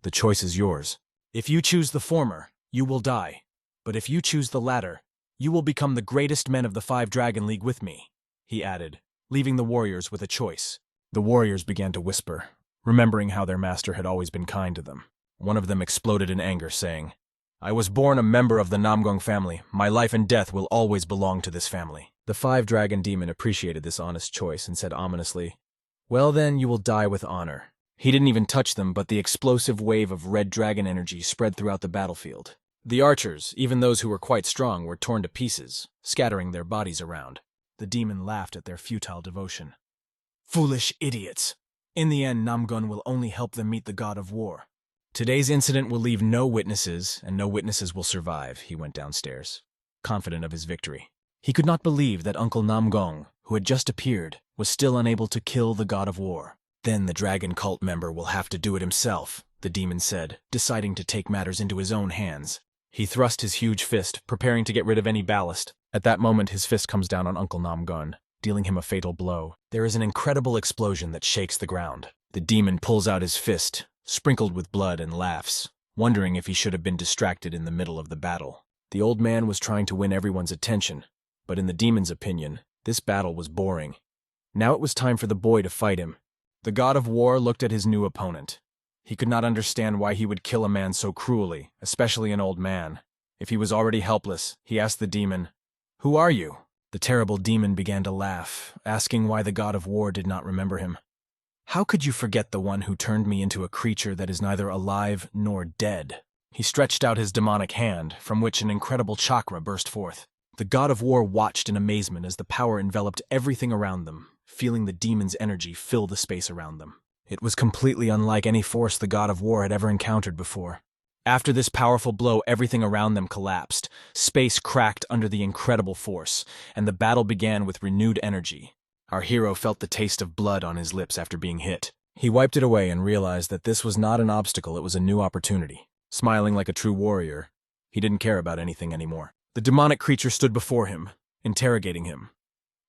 The choice is yours. If you choose the former, you will die. But if you choose the latter, you will become the greatest men of the 5 Dragon League with me, he added, leaving the warriors with a choice. The warriors began to whisper, remembering how their master had always been kind to them. One of them exploded in anger, saying, I was born a member of the Namgong family. My life and death will always belong to this family. The 5 Dragon Demon appreciated this honest choice and said ominously, Well then, you will die with honor. He didn't even touch them, but the explosive wave of red dragon energy spread throughout the battlefield. The archers, even those who were quite strong, were torn to pieces, scattering their bodies around. The demon laughed at their futile devotion. Foolish idiots! In the end, Namgun will only help them meet the god of war. Today's incident will leave no witnesses, and no witnesses will survive, he went downstairs, confident of his victory. He could not believe that Uncle Namgong, who had just appeared, was still unable to kill the god of war. Then the dragon cult member will have to do it himself, the demon said, deciding to take matters into his own hands. He thrust his huge fist, preparing to get rid of any ballast. At that moment, his fist comes down on Uncle Namgun, dealing him a fatal blow. There is an incredible explosion that shakes the ground. The demon pulls out his fist, sprinkled with blood, and laughs, wondering if he should have been distracted in the middle of the battle. The old man was trying to win everyone's attention, but in the demon's opinion, this battle was boring. Now it was time for the boy to fight him. The god of war looked at his new opponent. He could not understand why he would kill a man so cruelly, especially an old man. If he was already helpless, he asked the demon, Who are you? The terrible demon began to laugh, asking why the god of war did not remember him. How could you forget the one who turned me into a creature that is neither alive nor dead? He stretched out his demonic hand, from which an incredible chakra burst forth. The god of war watched in amazement as the power enveloped everything around them, feeling the demon's energy fill the space around them. It was completely unlike any force the god of war had ever encountered before. After this powerful blow, everything around them collapsed. Space cracked under the incredible force, and the battle began with renewed energy. Our hero felt the taste of blood on his lips after being hit. He wiped it away and realized that this was not an obstacle, it was a new opportunity. Smiling like a true warrior, he didn't care about anything anymore. The demonic creature stood before him, interrogating him.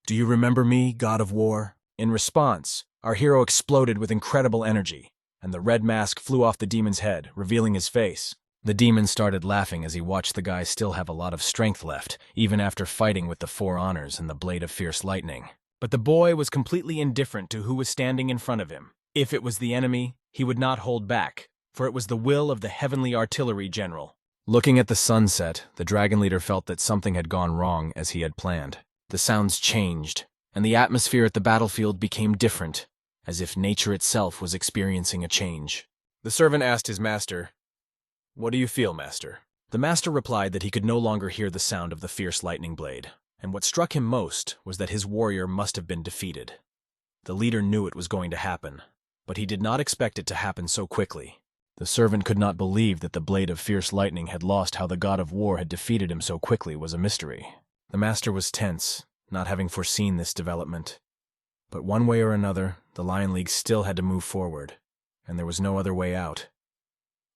Do you remember me, god of war? In response, our hero exploded with incredible energy, and the red mask flew off the demon's head, revealing his face. The demon started laughing as he watched the guy still have a lot of strength left, even after fighting with the 4 honors and the blade of fierce lightning. But the boy was completely indifferent to who was standing in front of him. If it was the enemy, he would not hold back, for it was the will of the heavenly artillery general. Looking at the sunset, the dragon leader felt that something had gone wrong as he had planned. The sounds changed, and the atmosphere at the battlefield became different, as if nature itself was experiencing a change. The servant asked his master, "What do you feel, master?" The master replied that he could no longer hear the sound of the fierce lightning blade, and what struck him most was that his warrior must have been defeated. The leader knew it was going to happen, but he did not expect it to happen so quickly. The servant could not believe that the blade of fierce lightning had lost. How the god of war had defeated him so quickly was a mystery. The master was tense, not having foreseen this development. But one way or another, the Lion League still had to move forward, and there was no other way out.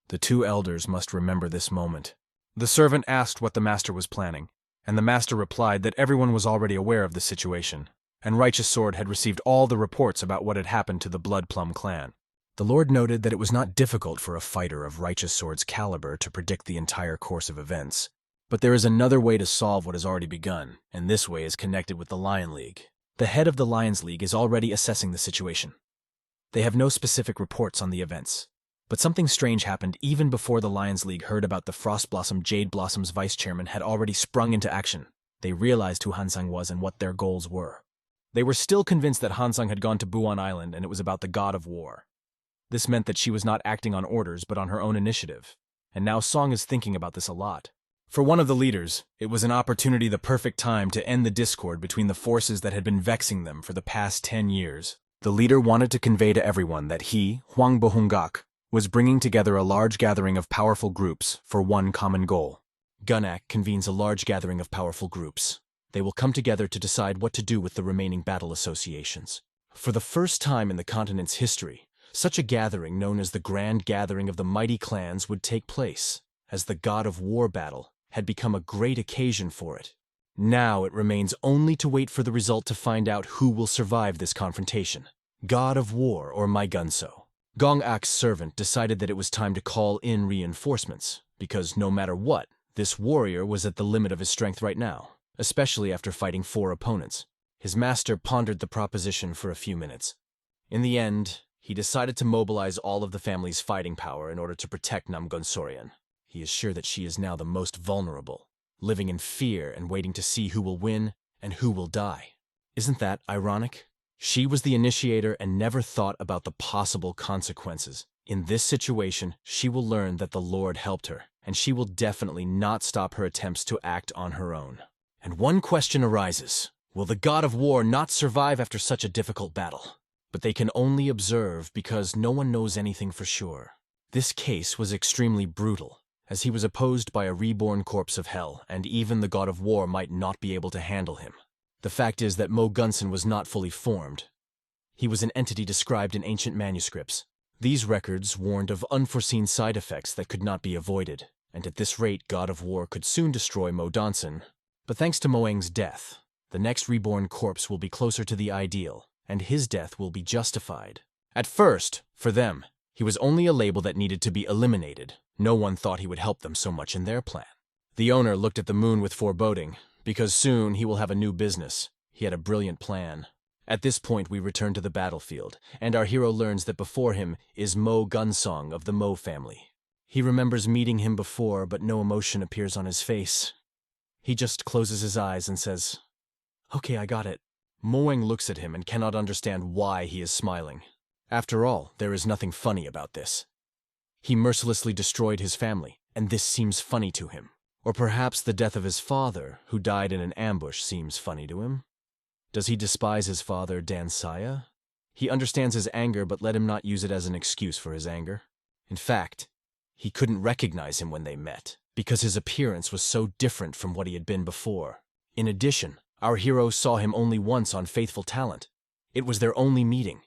The two elders must remember this moment. The servant asked what the master was planning, and the master replied that everyone was already aware of the situation, and Righteous Sword had received all the reports about what had happened to the Bloodplum clan. The Lord noted that it was not difficult for a fighter of Righteous Sword's caliber to predict the entire course of events. But there is another way to solve what has already begun, and this way is connected with the Lion League. The head of the Lions League is already assessing the situation. They have no specific reports on the events, but something strange happened even before the Lions League heard about the Frost Blossom. Jade Blossom's vice-chairman had already sprung into action. They realized who Hansang was and what their goals were. They were still convinced that Hansang had gone to Buon Island and it was about the god of war. This meant that she was not acting on orders but on her own initiative, and now Song is thinking about this a lot. For one of the leaders, it was an opportunity, the perfect time to end the discord between the forces that had been vexing them for the past 10 years. The leader wanted to convey to everyone that he, Hwang Bohungak, was bringing together a large gathering of powerful groups for one common goal. Gunak convenes a large gathering of powerful groups. They will come together to decide what to do with the remaining battle associations. For the first time in the continent's history, such a gathering known as the Grand Gathering of the Mighty Clans would take place, as the God of War battle had become a great occasion for it. Now it remains only to wait for the result to find out who will survive this confrontation. God of War or Maigunso. Gong Ak's servant decided that it was time to call in reinforcements, because no matter what, this warrior was at the limit of his strength right now, especially after fighting 4 opponents. His master pondered the proposition for a few minutes. In the end, he decided to mobilize all of the family's fighting power in order to protect Namgonsorian. He is sure that she is now the most vulnerable, living in fear and waiting to see who will win and who will die. Isn't that ironic? She was the initiator and never thought about the possible consequences. In this situation, she will learn that the Lord helped her, and she will definitely not stop her attempts to act on her own. And one question arises. Will the God of War not survive after such a difficult battle? But they can only observe because no one knows anything for sure. This case was extremely brutal, as he was opposed by a reborn corpse of hell, and even the God of War might not be able to handle him. The fact is that Mo Gunson was not fully formed. He was an entity described in ancient manuscripts. These records warned of unforeseen side effects that could not be avoided, and at this rate God of War could soon destroy Mo Donson. But thanks to Moang's death, the next reborn corpse will be closer to the ideal, and his death will be justified. At first, for them, he was only a label that needed to be eliminated. No one thought he would help them so much in their plan. The owner looked at the moon with foreboding, because soon he will have a new business. He had a brilliant plan. At this point we return to the battlefield, and our hero learns that before him is Mo Gunsong of the Mo family. He remembers meeting him before, but no emotion appears on his face. He just closes his eyes and says, "Okay, I got it." Moang looks at him and cannot understand why he is smiling. After all, there is nothing funny about this. He mercilessly destroyed his family, and this seems funny to him. Or perhaps the death of his father, who died in an ambush, seems funny to him. Does he despise his father, Dan Saya? He understands his anger, but let him not use it as an excuse for his anger. In fact, he couldn't recognize him when they met, because his appearance was so different from what he had been before. In addition, our hero saw him only once on Faithful Talent. It was their only meeting.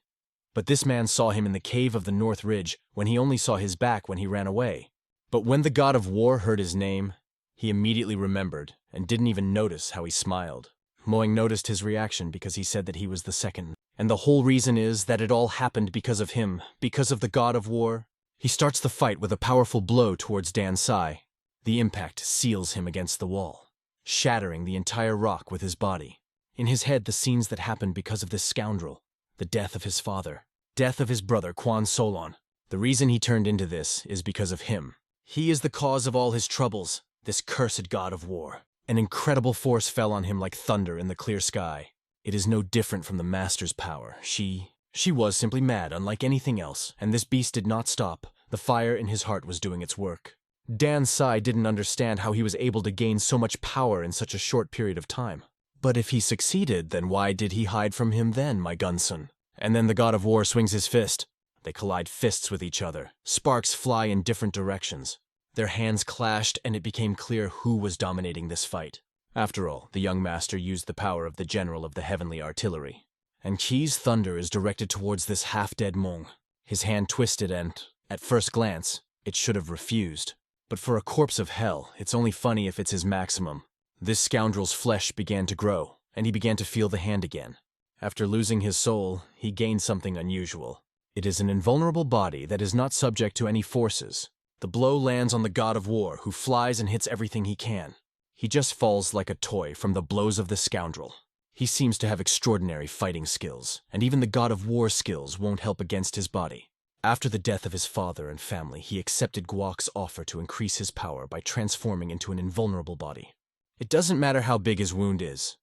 But this man saw him in the cave of the North Ridge when he only saw his back when he ran away. But when the God of War heard his name, he immediately remembered and didn't even notice how he smiled. Moang noticed his reaction because he said that he was the second. And the whole reason is that it all happened because of him, because of the God of War. He starts the fight with a powerful blow towards Dan Sai. The impact seals him against the wall, shattering the entire rock with his body. In his head, the scenes that happened because of this scoundrel. The death of his father, death of his brother Quan Solon. The reason he turned into this is because of him. He is the cause of all his troubles, this cursed god of war. An incredible force fell on him like thunder in the clear sky. It is no different from the master's power. She was simply mad, unlike anything else, and this beast did not stop. The fire in his heart was doing its work. Dan Sai didn't understand how he was able to gain so much power in such a short period of time. But if he succeeded, then why did he hide from him then, my gunson? And then the god of war swings his fist. They collide fists with each other. Sparks fly in different directions. Their hands clashed, and it became clear who was dominating this fight. After all, the young master used the power of the general of the heavenly artillery. And Qi's thunder is directed towards this half-dead Hmong. His hand twisted and, at first glance, it should have refused. But for a corpse of hell, it's only funny if it's his maximum. This scoundrel's flesh began to grow, and he began to feel the hand again. After losing his soul, he gained something unusual. It is an invulnerable body that is not subject to any forces. The blow lands on the god of war, who flies and hits everything he can. He just falls like a toy from the blows of the scoundrel. He seems to have extraordinary fighting skills, and even the god of war skills won't help against his body. After the death of his father and family, he accepted Guok's offer to increase his power by transforming into an invulnerable body. It doesn't matter how big his wound is.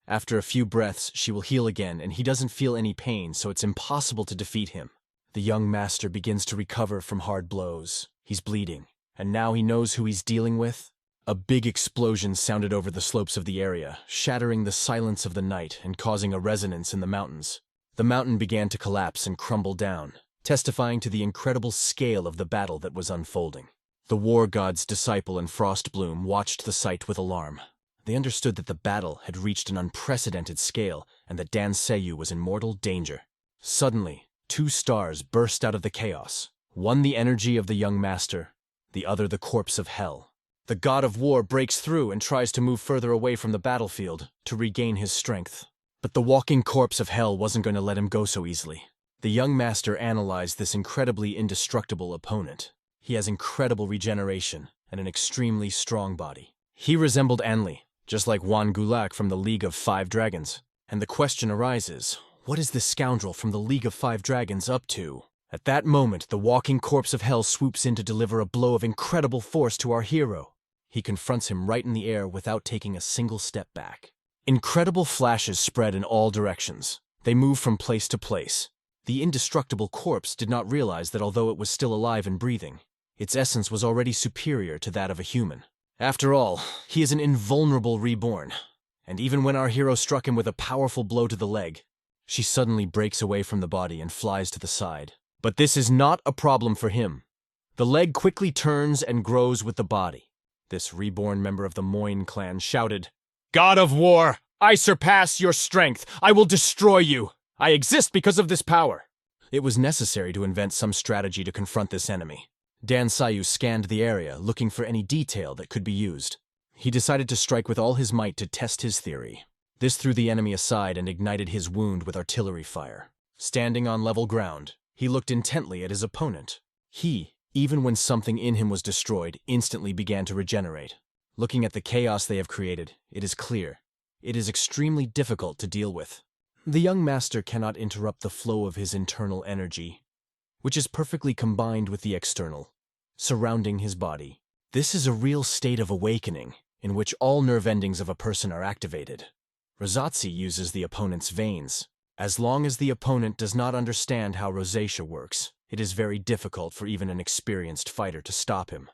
After a few breaths, she will heal again, and he doesn't feel any pain, so it's impossible to defeat him. The young master begins to recover from hard blows. He's bleeding, and now he knows who he's dealing with. A big explosion sounded over the slopes of the area, shattering the silence of the night and causing a resonance in the mountains. The mountain began to collapse and crumble down, testifying to the incredible scale of the battle that was unfolding. The war god's disciple and Frostbloom watched the sight with alarm. They understood that the battle had reached an unprecedented scale and that Dan Seiyu was in mortal danger. Suddenly, 2 stars burst out of the chaos. One the energy of the young master, the other the corpse of hell. The god of war breaks through and tries to move further away from the battlefield to regain his strength. But the walking corpse of hell wasn't going to let him go so easily. The young master analyzed this incredibly indestructible opponent. He has incredible regeneration and an extremely strong body. He resembled Anli, just like Wan Gulak from the League of 5 Dragons. And the question arises, what is this scoundrel from the League of 5 Dragons up to? At that moment, the walking corpse of hell swoops in to deliver a blow of incredible force to our hero. He confronts him right in the air without taking a single step back. Incredible flashes spread in all directions. They move from place to place. The indestructible corpse did not realize that although it was still alive and breathing, its essence was already superior to that of a human. After all, he is an invulnerable reborn. And even when our hero struck him with a powerful blow to the leg, she suddenly breaks away from the body and flies to the side. But this is not a problem for him. The leg quickly turns and grows with the body. This reborn member of the Moin clan shouted, "God of war, I surpass your strength. I will destroy you. I exist because of this power." It was necessary to invent some strategy to confront this enemy. Dan Seiyu scanned the area, looking for any detail that could be used. He decided to strike with all his might to test his theory. This threw the enemy aside and ignited his wound with artillery fire. Standing on level ground, he looked intently at his opponent. He, even when something in him was destroyed, instantly began to regenerate. Looking at the chaos they have created, it is clear. It is extremely difficult to deal with. The young master cannot interrupt the flow of his internal energy, which is perfectly combined with the external, surrounding his body. This is a real state of awakening, in which all nerve endings of a person are activated. Rosazzi uses the opponent's veins. As long as the opponent does not understand how rosacea works, it is very difficult for even an experienced fighter to stop him.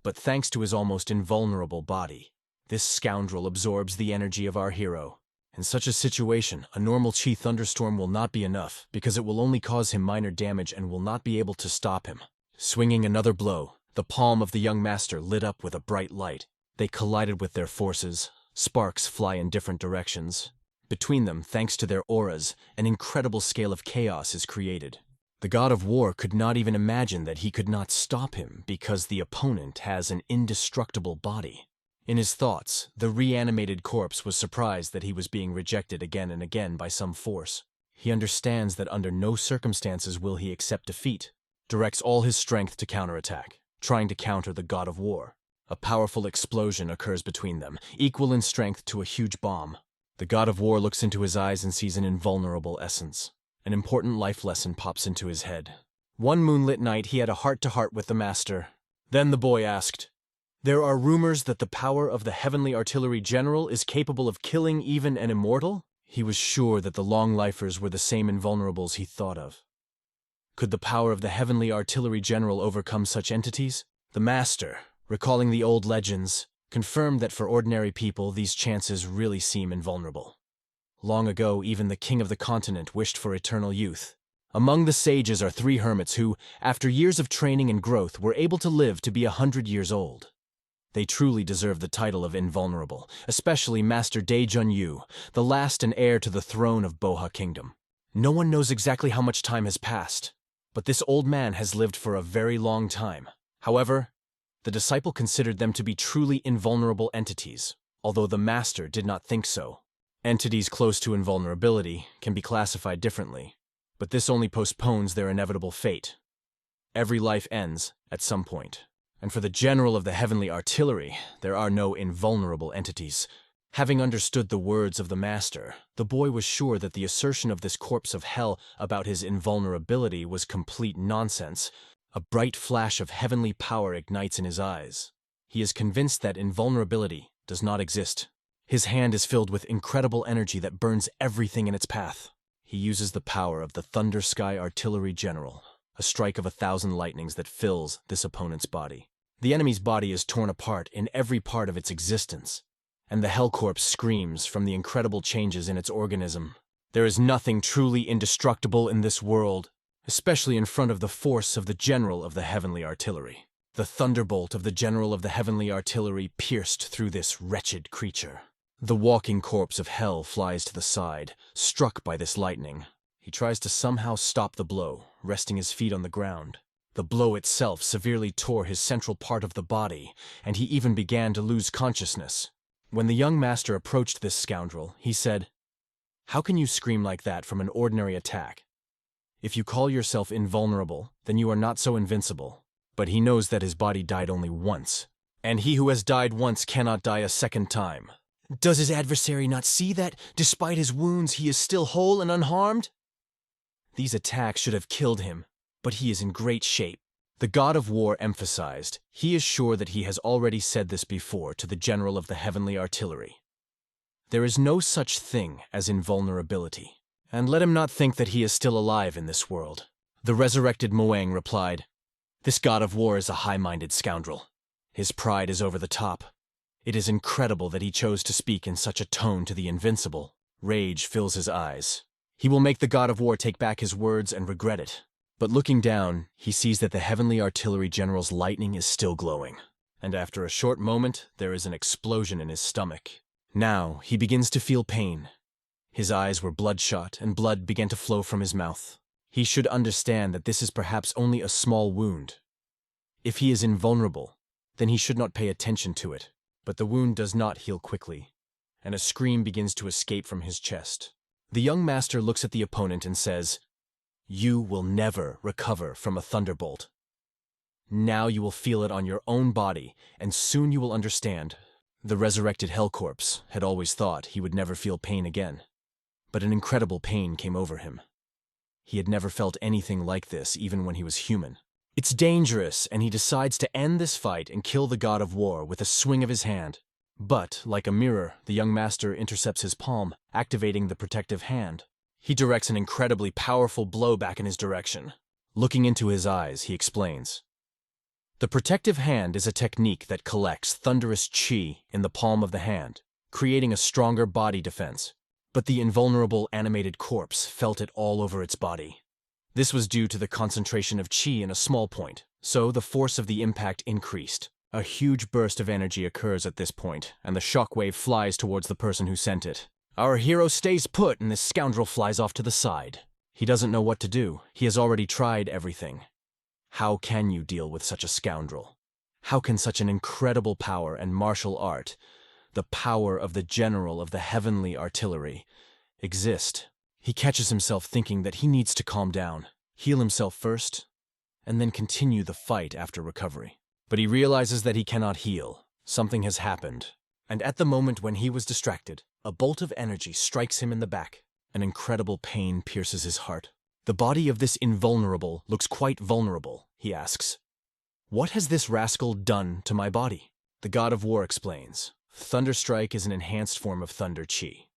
But thanks to his almost invulnerable body, this scoundrel absorbs the energy of our hero. In such a situation, a normal chi thunderstorm will not be enough, because it will only cause him minor damage and will not be able to stop him. Swinging another blow, the palm of the young master lit up with a bright light. They collided with their forces. Sparks fly in different directions. Between them, thanks to their auras, an incredible scale of chaos is created. The god of war could not even imagine that he could not stop him because the opponent has an indestructible body. In his thoughts, the reanimated corpse was surprised that he was being rejected again and again by some force. He understands that under no circumstances will he accept defeat, directs all his strength to counterattack, trying to counter the god of war. A powerful explosion occurs between them, equal in strength to a huge bomb. The god of war looks into his eyes and sees an invulnerable essence. An important life lesson pops into his head. One moonlit night he had a heart-to-heart with the master. Then the boy asked, "There are rumors that the power of the Heavenly Artillery General is capable of killing even an immortal?" He was sure that the long-lifers were the same invulnerables he thought of. Could the power of the Heavenly Artillery General overcome such entities? The Master, recalling the old legends, confirmed that for ordinary people these chances really seem invulnerable. Long ago, even the king of the continent wished for eternal youth. Among the sages are 3 hermits who, after years of training and growth, were able to live to be 100 years old. They truly deserve the title of invulnerable, especially Master Daejun-yu, the last and heir to the throne of Boha Kingdom. No one knows exactly how much time has passed, but this old man has lived for a very long time. However, the disciple considered them to be truly invulnerable entities, although the master did not think so. Entities close to invulnerability can be classified differently, but this only postpones their inevitable fate. Every life ends at some point, and for the general of the Heavenly Artillery, there are no invulnerable entities. Having understood the words of the master, the boy was sure that the assertion of this corpse of hell about his invulnerability was complete nonsense. A bright flash of heavenly power ignites in his eyes. He is convinced that invulnerability does not exist. His hand is filled with incredible energy that burns everything in its path. He uses the power of the Thunder Sky Artillery General, a strike of 1,000 lightnings that fills this opponent's body. The enemy's body is torn apart in every part of its existence, and the Hell Corpse screams from the incredible changes in its organism. There is nothing truly indestructible in this world, especially in front of the force of the General of the Heavenly Artillery. The thunderbolt of the General of the Heavenly Artillery pierced through this wretched creature. The walking corpse of hell flies to the side, struck by this lightning. He tries to somehow stop the blow, resting his feet on the ground. The blow itself severely tore his central part of the body, and he even began to lose consciousness. When the young master approached this scoundrel, he said, "How can you scream like that from an ordinary attack? If you call yourself invulnerable, then you are not so invincible." But he knows that his body died only once, and he who has died once cannot die a second time. Does his adversary not see that, despite his wounds, he is still whole and unharmed? These attacks should have killed him, but he is in great shape. The god of war emphasized, he is sure that he has already said this before to the general of the Heavenly Artillery. There is no such thing as invulnerability, and let him not think that he is still alive in this world. The resurrected Moang replied, "This god of war is a high-minded scoundrel. His pride is over the top. It is incredible that he chose to speak in such a tone to the invincible. Rage fills his eyes. He will make the god of war take back his words and regret it." But looking down, he sees that the Heavenly Artillery General's lightning is still glowing. And after a short moment, there is an explosion in his stomach. Now, he begins to feel pain. His eyes were bloodshot, and blood began to flow from his mouth. He should understand that this is perhaps only a small wound. If he is invulnerable, then he should not pay attention to it. But the wound does not heal quickly, and a scream begins to escape from his chest. The young master looks at the opponent and says, "You will never recover from a thunderbolt. Now you will feel it on your own body, and soon you will understand." The resurrected Hell Corpse had always thought he would never feel pain again, but an incredible pain came over him. He had never felt anything like this even when he was human. It's dangerous, and he decides to end this fight and kill the god of war with a swing of his hand. But, like a mirror, the young master intercepts his palm, activating the protective hand. He directs an incredibly powerful blow back in his direction. Looking into his eyes, he explains, "The protective hand is a technique that collects thunderous chi in the palm of the hand, creating a stronger body defense. But the invulnerable animated corpse felt it all over its body. This was due to the concentration of chi in a small point, so the force of the impact increased. A huge burst of energy occurs at this point, and the shockwave flies towards the person who sent it. Our hero stays put, and this scoundrel flies off to the side. He doesn't know what to do. He has already tried everything. How can you deal with such a scoundrel? How can such an incredible power and martial art, the power of the general of the Heavenly Artillery, exist?" He catches himself thinking that he needs to calm down, heal himself first, and then continue the fight after recovery. But he realizes that he cannot heal. Something has happened. And at the moment when he was distracted, a bolt of energy strikes him in the back. An incredible pain pierces his heart. The body of this invulnerable looks quite vulnerable, he asks. What has this rascal done to my body? The god of war explains. Thunderstrike is an enhanced form of thunder chi.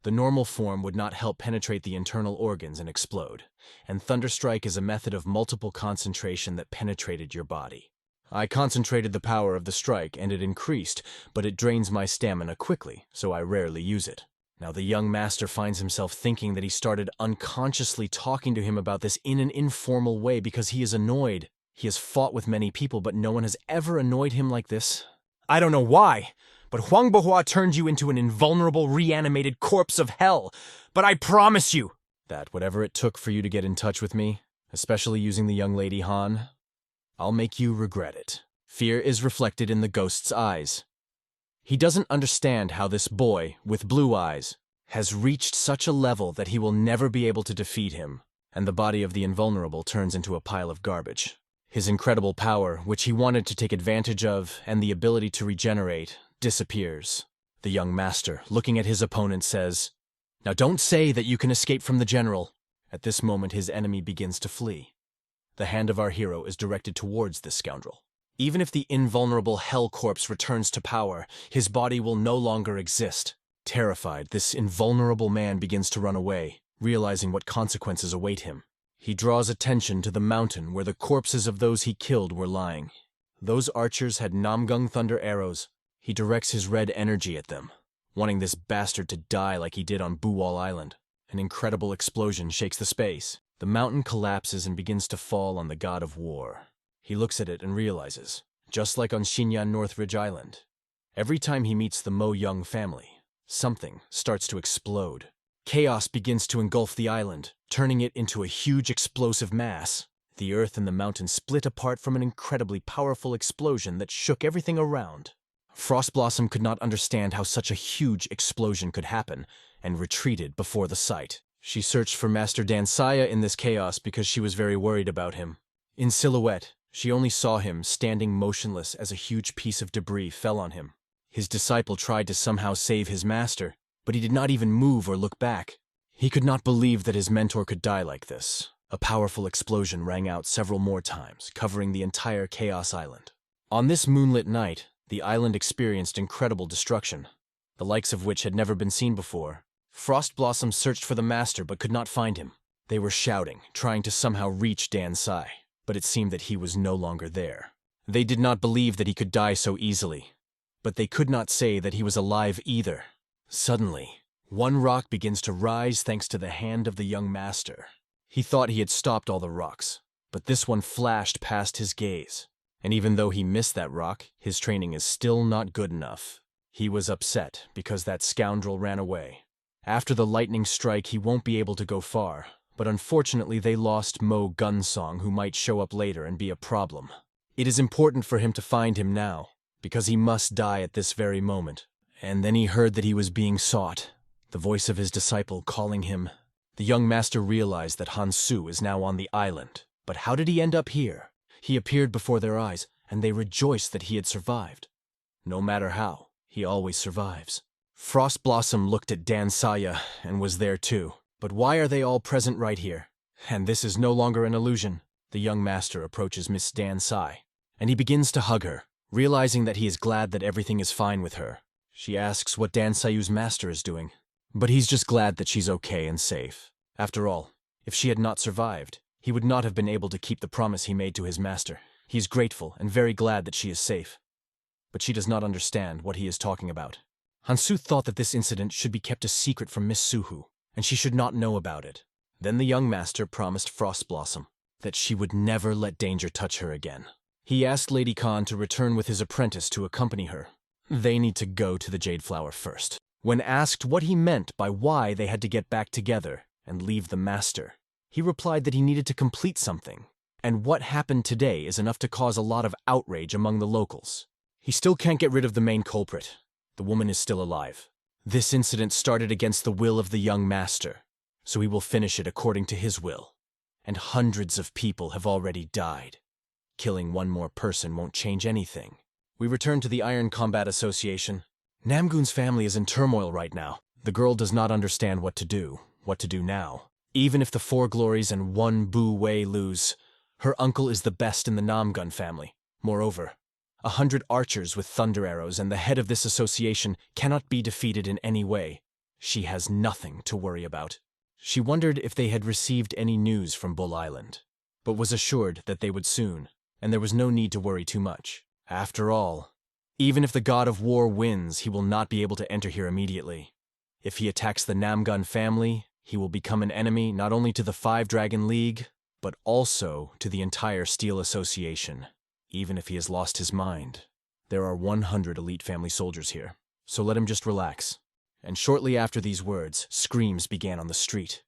The normal form would not help penetrate the internal organs and explode, and Thunderstrike is a method of multiple concentration that penetrated your body. I concentrated the power of the strike and it increased, but it drains my stamina quickly, so I rarely use it. Now the young master finds himself thinking that he started unconsciously talking to him about this in an informal way because he is annoyed. He has fought with many people, but no one has ever annoyed him like this. I don't know why, but Huang Bohua turned you into an invulnerable, reanimated corpse of hell. But I promise you that whatever it took for you to get in touch with me, especially using the young lady Han, I'll make you regret it. Fear is reflected in the ghost's eyes. He doesn't understand how this boy, with blue eyes, has reached such a level that he will never be able to defeat him, and the body of the invulnerable turns into a pile of garbage. His incredible power, which he wanted to take advantage of, and the ability to regenerate, disappears. The young master, looking at his opponent, says, "Now don't say that you can escape from the general." At this moment, his enemy begins to flee. The hand of our hero is directed towards this scoundrel. Even if the invulnerable hell corpse returns to power, his body will no longer exist. Terrified, this invulnerable man begins to run away, realizing what consequences await him. He draws attention to the mountain where the corpses of those he killed were lying. Those archers had Namgung thunder arrows. He directs his red energy at them, wanting this bastard to die like he did on Buwal Island. An incredible explosion shakes the space. The mountain collapses and begins to fall on the god of war. He looks at it and realizes, just like on Xinyan Northridge Island, every time he meets the Mo Young family, something starts to explode. Chaos begins to engulf the island, turning it into a huge explosive mass. The earth and the mountain split apart from an incredibly powerful explosion that shook everything around. Frostblossom could not understand how such a huge explosion could happen, and retreated before the sight. She searched for Master Dansaya in this chaos because she was very worried about him. In silhouette, she only saw him standing motionless as a huge piece of debris fell on him. His disciple tried to somehow save his master, but he did not even move or look back. He could not believe that his mentor could die like this. A powerful explosion rang out several more times, covering the entire Chaos Island. On this moonlit night, the island experienced incredible destruction, the likes of which had never been seen before. Frostblossom searched for the master but could not find him. They were shouting, trying to somehow reach Dansai, but it seemed that he was no longer there. They did not believe that he could die so easily, but they could not say that he was alive either. Suddenly, one rock begins to rise thanks to the hand of the young master. He thought he had stopped all the rocks, but this one flashed past his gaze. And even though he missed that rock, his training is still not good enough. He was upset because that scoundrel ran away. After the lightning strike, he won't be able to go far, but unfortunately they lost Mo Gunsong, who might show up later and be a problem. It is important for him to find him now, because he must die at this very moment. And then he heard that he was being sought, the voice of his disciple calling him. The young master realized that Hansu is now on the island. But how did he end up here? He appeared before their eyes, and they rejoiced that he had survived. No matter how, he always survives. Frostblossom looked at Dansaya and was there too. But why are they all present right here? And this is no longer an illusion. The young master approaches Miss Dansai, and he begins to hug her, realizing that he is glad that everything is fine with her. She asks what Dansayu's master is doing, but he's just glad that she's okay and safe. After all, if she had not survived, he would not have been able to keep the promise he made to his master. He is grateful and very glad that she is safe. But she does not understand what he is talking about. Hansu thought that this incident should be kept a secret from Miss Suhu, and she should not know about it. Then the young master promised Frostblossom that she would never let danger touch her again. He asked Lady Khan to return with his apprentice to accompany her. They need to go to the Jade Flower first. When asked what he meant by why they had to get back together and leave the master, he replied that he needed to complete something, and what happened today is enough to cause a lot of outrage among the locals. He still can't get rid of the main culprit. The woman is still alive. This incident started against the will of the young master, so he will finish it according to his will. And hundreds of people have already died. Killing one more person won't change anything. We return to the Iron Combat Association. Namgoon's family is in turmoil right now. The girl does not understand what to do now. Even if the Four Glories and one Bu Wei lose, her uncle is the best in the Namgun family. Moreover, 100 archers with thunder arrows and the head of this association cannot be defeated in any way. She has nothing to worry about. She wondered if they had received any news from Bull Island, but was assured that they would soon, and there was no need to worry too much. After all, even if the god of war wins, he will not be able to enter here immediately. If he attacks the Namgun family, he will become an enemy not only to the Five Dragon League, but also to the entire Steel Association. Even if he has lost his mind, there are 100 elite family soldiers here, so let him just relax. And shortly after these words, screams began on the street.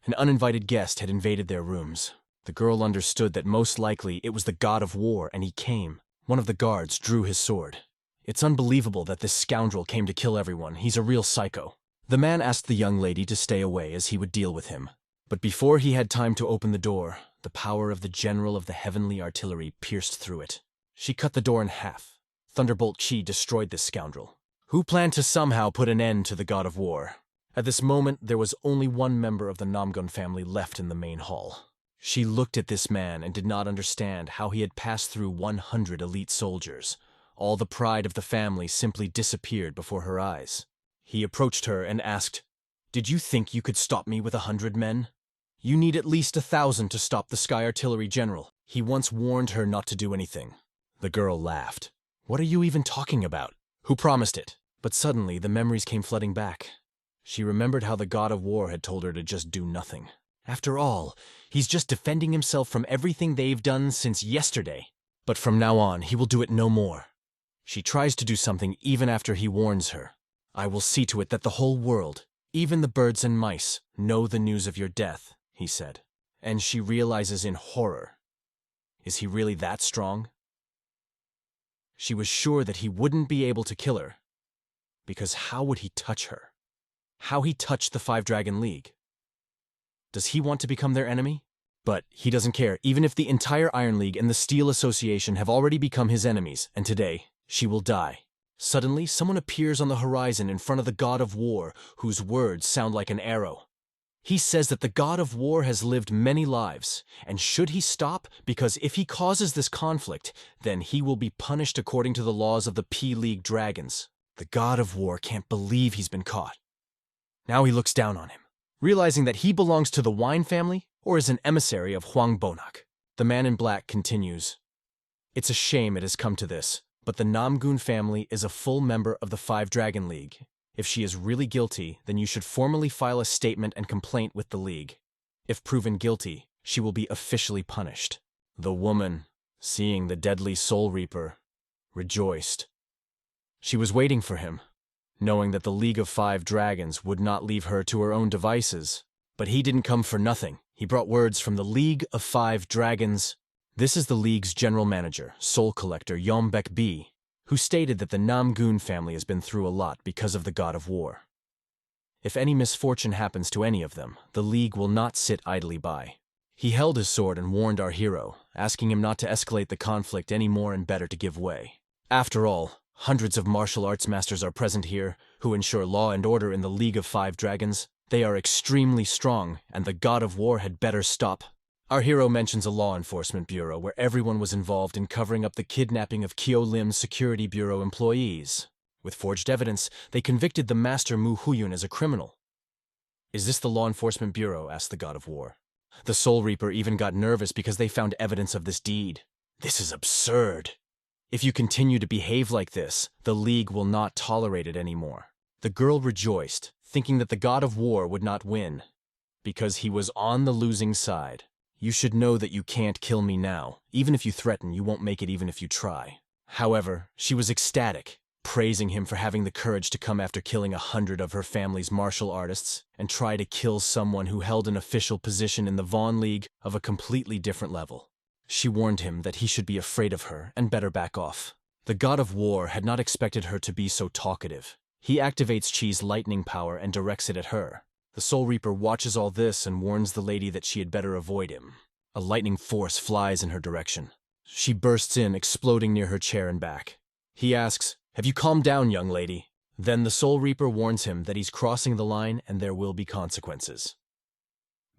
An uninvited guest had invaded their rooms. The girl understood that most likely it was the god of war, and he came. One of the guards drew his sword. It's unbelievable that this scoundrel came to kill everyone. He's a real psycho. The man asked the young lady to stay away as he would deal with him. But before he had time to open the door, the power of the general of the heavenly artillery pierced through it. She cut the door in half. Thunderbolt Chi destroyed this scoundrel, who planned to somehow put an end to the god of war. At this moment, there was only one member of the Namgun family left in the main hall. She looked at this man and did not understand how he had passed through 100 elite soldiers. All the pride of the family simply disappeared before her eyes. He approached her and asked, "Did you think you could stop me with 100 men? You need at least 1,000 to stop the Sky Artillery General. He once warned her not to do anything." The girl laughed. "What are you even talking about? Who promised it?" But suddenly the memories came flooding back. She remembered how the god of war had told her to just do nothing. After all, he's just defending himself from everything they've done since yesterday. But from now on, he will do it no more. She tries to do something even after he warns her. "I will see to it that the whole world, even the birds and mice, know the news of your death," he said. And she realizes in horror. Is he really that strong? She was sure that he wouldn't be able to kill her. Because how would he touch her? How he touched the Five Dragon League? Does he want to become their enemy? But he doesn't care, even if the entire Iron League and the Steel Association have already become his enemies, and today, she will die. Suddenly, someone appears on the horizon in front of the god of war, whose words sound like an arrow. He says that the god of war has lived many lives, and should he stop, because if he causes this conflict, then he will be punished according to the laws of the P-League Dragons. The god of war can't believe he's been caught. Now he looks down on him, realizing that he belongs to the Wine family or is an emissary of Huang Bonak. The man in black continues, "It's a shame it has come to this, but the Namgun family is a full member of the Five Dragon League. If she is really guilty, then you should formally file a statement and complaint with the League. If proven guilty, she will be officially punished." The woman, seeing the deadly Soul Reaper, rejoiced. She was waiting for him, knowing that the League of Five Dragons would not leave her to her own devices. But he didn't come for nothing. He brought words from the League of Five Dragons. This is the League's general manager, Soul Collector Yombek B, who stated that the Namgun family has been through a lot because of the god of war. If any misfortune happens to any of them, the League will not sit idly by. He held his sword and warned our hero, asking him not to escalate the conflict any more and better to give way. After all, hundreds of martial arts masters are present here, who ensure law and order in the League of Five Dragons. They are extremely strong, and the god of war had better stop. Our hero mentions a law enforcement bureau where everyone was involved in covering up the kidnapping of Kyo Lim's Security Bureau employees. With forged evidence, they convicted the master Mu Huyun as a criminal. "Is this the law enforcement bureau?" asked the god of war. The Soul Reaper even got nervous because they found evidence of this deed. "This is absurd. If you continue to behave like this, the League will not tolerate it anymore." The girl rejoiced, thinking that the god of war would not win, because he was on the losing side. "You should know that you can't kill me now. Even if you threaten, you won't make it even if you try." However, she was ecstatic, praising him for having the courage to come after killing 100 of her family's martial artists and try to kill someone who held an official position in the Vaughn League of a completely different level. She warned him that he should be afraid of her and better back off. The god of war had not expected her to be so talkative. He activates Chi's lightning power and directs it at her. The Soul Reaper watches all this and warns the lady that she had better avoid him. A lightning force flies in her direction. She bursts in, exploding near her chair and back. He asks, "Have you calmed down, young lady?" Then the Soul Reaper warns him that he's crossing the line and there will be consequences.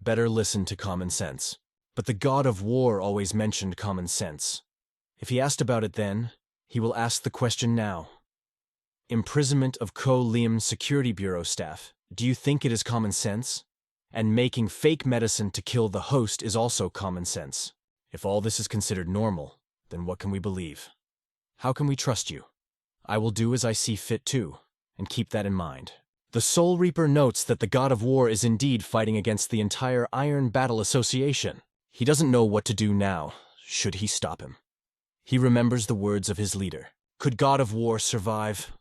Better listen to common sense. But the god of war always mentioned common sense. If he asked about it then, he will ask the question now. Imprisonment of Ko Liam's Security Bureau staff. Do you think it is common sense? And making fake medicine to kill the host is also common sense. If all this is considered normal, then what can we believe? How can we trust you? I will do as I see fit too, and keep that in mind. The Soul Reaper notes that the God of War is indeed fighting against the entire Iron Battle Association. He doesn't know what to do now. Should he stop him? He remembers the words of his leader. Could God of War survive?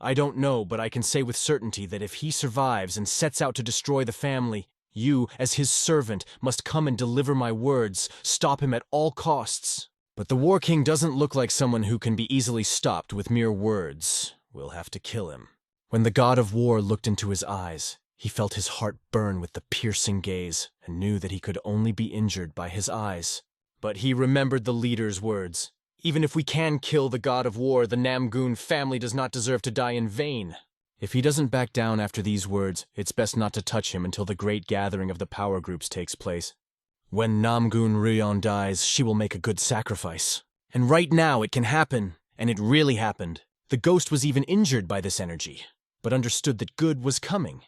I don't know, but I can say with certainty that if he survives and sets out to destroy the family, you, as his servant, must come and deliver my words, stop him at all costs. But the War King doesn't look like someone who can be easily stopped with mere words. We'll have to kill him. When the God of War looked into his eyes, he felt his heart burn with the piercing gaze and knew that he could only be injured by his eyes. But he remembered the leader's words. Even if we can kill the God of War, the Namgoon family does not deserve to die in vain. If he doesn't back down after these words, it's best not to touch him until the great gathering of the power groups takes place. When Namgoon Ryeon dies, she will make a good sacrifice. And right now it can happen, and it really happened. The ghost was even injured by this energy, but understood that good was coming.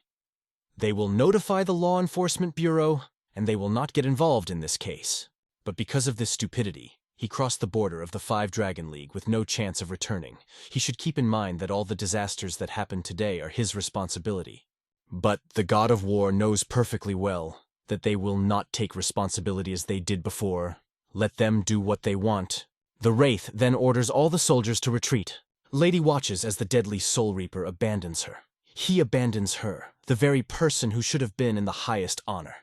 They will notify the Law Enforcement Bureau, and they will not get involved in this case. But because of this stupidity, he crossed the border of the Five Dragon League with no chance of returning. He should keep in mind that all the disasters that happened today are his responsibility. But the God of War knows perfectly well that they will not take responsibility as they did before. Let them do what they want. The Wraith then orders all the soldiers to retreat. Lady watches as the deadly Soul Reaper abandons her. He abandons her, the very person who should have been in the highest honor.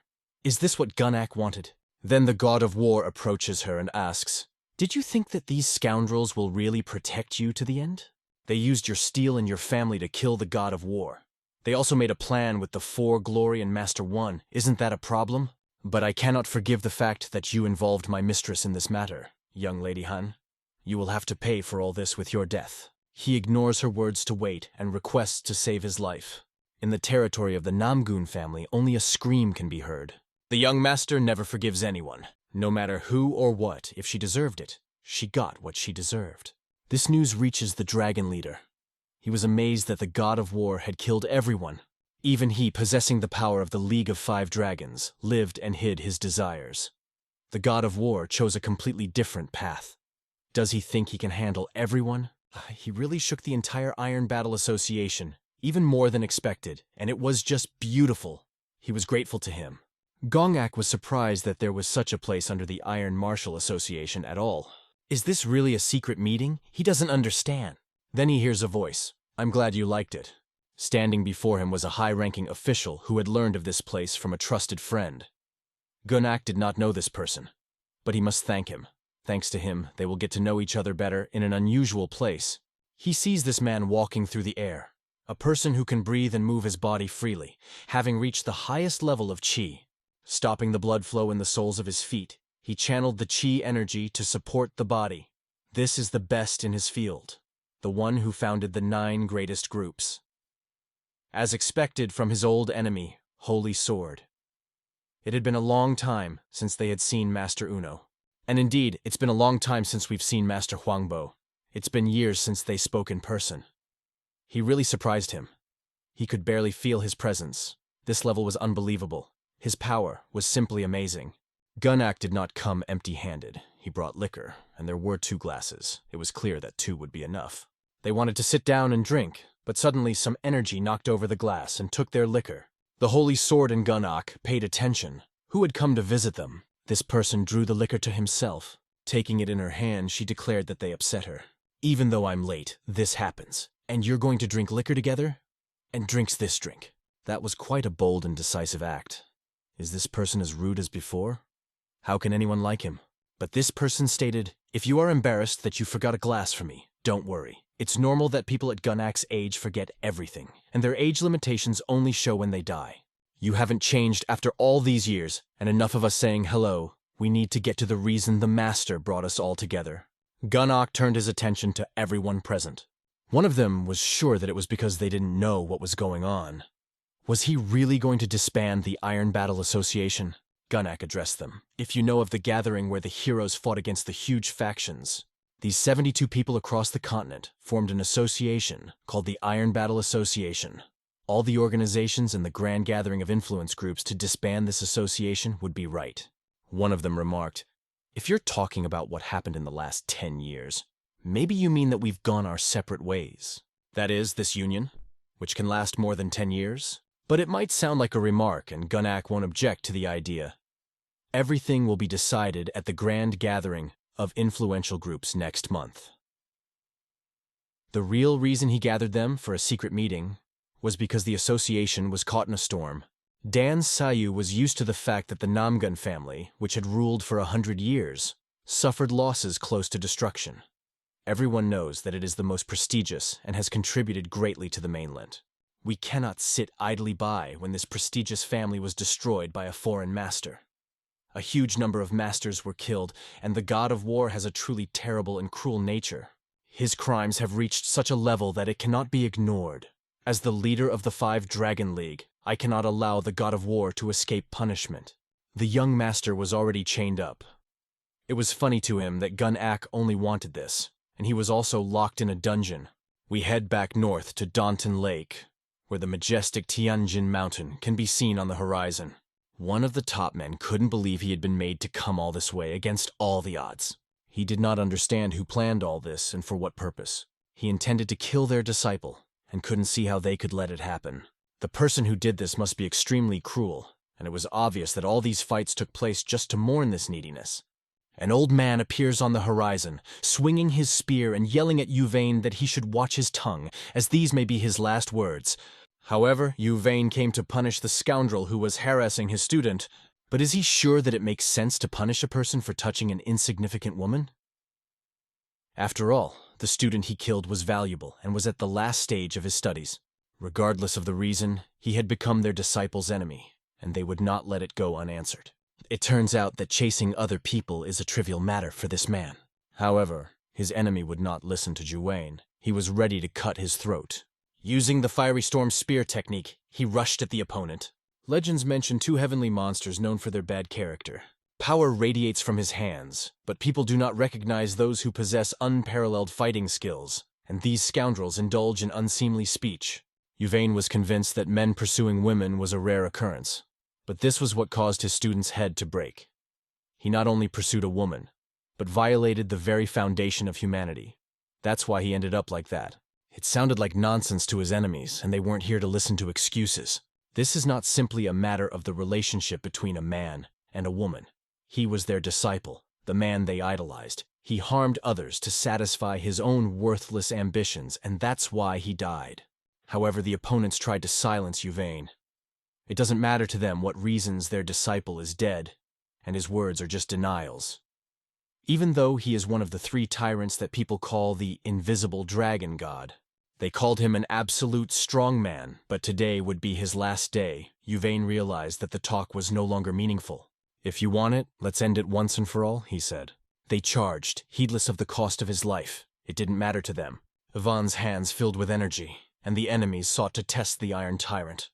Is this what Gunnak wanted? Then the God of War approaches her and asks, "Did you think that these scoundrels will really protect you to the end? They used your steel and your family to kill the God of War. They also made a plan with the Four Glory and Master One. Isn't that a problem? But I cannot forgive the fact that you involved my mistress in this matter, young Lady Han. You will have to pay for all this with your death." He ignores her words to wait and requests to save his life. In the territory of the Namgoon family, only a scream can be heard. The young master never forgives anyone, no matter who or what. If she deserved it, she got what she deserved. This news reaches the dragon leader. He was amazed that the God of War had killed everyone. Even he, possessing the power of the League of Five Dragons, lived and hid his desires. The God of War chose a completely different path. Does he think he can handle everyone? He really shook the entire Iron Battle Association, even more than expected, and it was just beautiful. He was grateful to him. Gongak was surprised that there was such a place under the Iron Martial Association at all. Is this really a secret meeting? He doesn't understand. Then he hears a voice. "I'm glad you liked it." Standing before him was a high-ranking official who had learned of this place from a trusted friend. Gunnak did not know this person, but he must thank him. Thanks to him, they will get to know each other better in an unusual place. He sees this man walking through the air, a person who can breathe and move his body freely, having reached the highest level of Qi. Stopping the blood flow in the soles of his feet, he channeled the Qi energy to support the body. This is the best in his field, the one who founded the 9 greatest groups. As expected from his old enemy, Holy Sword. It had been a long time since they had seen Master Uno. And indeed, it's been a long time since we've seen Master Huangbo. It's been years since they spoke in person. He really surprised him. He could barely feel his presence. This level was unbelievable. His power was simply amazing. Gunnak did not come empty-handed. He brought liquor, and there were 2 glasses. It was clear that 2 would be enough. They wanted to sit down and drink, but suddenly some energy knocked over the glass and took their liquor. The Holy Sword and Gunnak paid attention. Who had come to visit them? This person drew the liquor to himself. Taking it in her hand, she declared that they upset her. "Even though I'm late, this happens. And you're going to drink liquor together?" And drinks this drink. That was quite a bold and decisive act. Is this person as rude as before? How can anyone like him? But this person stated, "If you are embarrassed that you forgot a glass for me, don't worry. It's normal that people at Gunnak's age forget everything, and their age limitations only show when they die. You haven't changed after all these years, and enough of us saying hello. We need to get to the reason the Master brought us all together." Gunnak turned his attention to everyone present. One of them was sure that it was because they didn't know what was going on. Was he really going to disband the Iron Battle Association? Gunnak addressed them. "If you know of the gathering where the heroes fought against the huge factions, These 72 people across the continent formed an association called the Iron Battle Association. All the organizations and the grand gathering of influence groups to disband this association would be right. One of them remarked, "If you're talking about what happened in the last 10 years, maybe you mean that we've gone our separate ways. That is, this union, which can last more than 10 years. But it might sound like a remark, and Gunnak won't object to the idea. Everything will be decided at the grand gathering of influential groups next month." The real reason he gathered them for a secret meeting was because the association was caught in a storm. Dan Sayu was used to the fact that the Namgun family, which had ruled for 100 years, suffered losses close to destruction. Everyone knows that it is the most prestigious and has contributed greatly to the mainland. We cannot sit idly by when this prestigious family was destroyed by a foreign master. A huge number of masters were killed, and the god of war has a truly terrible and cruel nature. His crimes have reached such a level that it cannot be ignored. As the leader of the 5 Dragon League, I cannot allow the god of war to escape punishment. The young master was already chained up. It was funny to him that Gunnak only wanted this, and he was also locked in a dungeon. We head back north to Daunton Lake, where the majestic Tianjin Mountain can be seen on the horizon. One of the top men couldn't believe he had been made to come all this way against all the odds. He did not understand who planned all this and for what purpose. He intended to kill their disciple, and couldn't see how they could let it happen. The person who did this must be extremely cruel, and it was obvious that all these fights took place just to mourn this neediness. An old man appears on the horizon, swinging his spear and yelling at Yvain that he should watch his tongue, as these may be his last words. However, Yvain came to punish the scoundrel who was harassing his student. But is he sure that it makes sense to punish a person for touching an insignificant woman? After all, the student he killed was valuable and was at the last stage of his studies. Regardless of the reason, he had become their disciple's enemy, and they would not let it go unanswered. It turns out that chasing other people is a trivial matter for this man. However, his enemy would not listen to Juwain. He was ready to cut his throat. Using the Fiery Storm Spear technique, he rushed at the opponent. Legends mention 2 heavenly monsters known for their bad character. Power radiates from his hands, but people do not recognize those who possess unparalleled fighting skills, and these scoundrels indulge in unseemly speech. Yvain was convinced that men pursuing women was a rare occurrence, but this was what caused his student's head to break. He not only pursued a woman, but violated the very foundation of humanity. That's why he ended up like that. It sounded like nonsense to his enemies, and they weren't here to listen to excuses. This is not simply a matter of the relationship between a man and a woman. He was their disciple, the man they idolized. He harmed others to satisfy his own worthless ambitions, and that's why he died. However, the opponents tried to silence Yvain. It doesn't matter to them what reasons their disciple is dead, and his words are just denials. Even though he is one of the 3 tyrants that people call the invisible dragon god. They called him an absolute strongman, but today would be his last day. Yvain realized that the talk was no longer meaningful. "If you want it, let's end it once and for all," he said. They charged, heedless of the cost of his life. It didn't matter to them. Ivan's hands filled with energy, and the enemies sought to test the Iron Tyrant.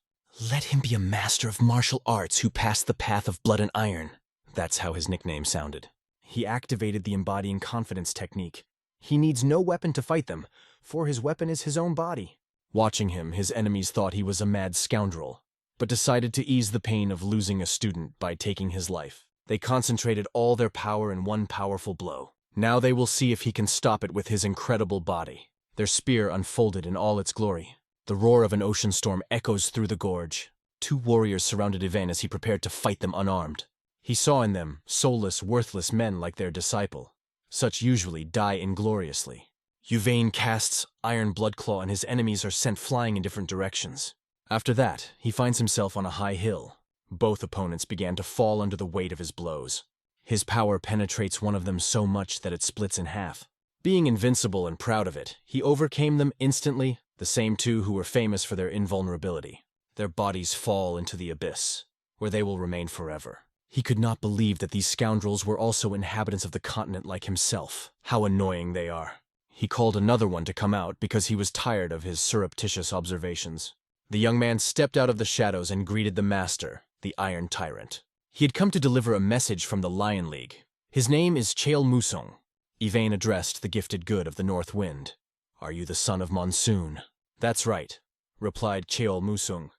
"Let him be a master of martial arts who passed the path of blood and iron." That's how his nickname sounded. He activated the embodying confidence technique. He needs no weapon to fight them, for his weapon is his own body. Watching him, his enemies thought he was a mad scoundrel, but decided to ease the pain of losing a student by taking his life. They concentrated all their power in one powerful blow. Now they will see if he can stop it with his incredible body. Their spear unfolded in all its glory. The roar of an ocean storm echoes through the gorge. 2 warriors surrounded Yvain as he prepared to fight them unarmed. He saw in them soulless, worthless men like their disciple. Such usually die ingloriously. Yvain casts Iron Bloodclaw and his enemies are sent flying in different directions. After that, he finds himself on a high hill. Both opponents began to fall under the weight of his blows. His power penetrates one of them so much that it splits in half. Being invincible and proud of it, he overcame them instantly, the same 2 who were famous for their invulnerability. Their bodies fall into the abyss, where they will remain forever. He could not believe that these scoundrels were also inhabitants of the continent like himself. How annoying they are. He called another one to come out because he was tired of his surreptitious observations. The young man stepped out of the shadows and greeted the master, the Iron Tyrant. He had come to deliver a message from the Lion League. His name is Chael Musong. Yvain addressed the gifted good of the north wind. "Are you the son of monsoon?" "That's right," replied Cheol Musung.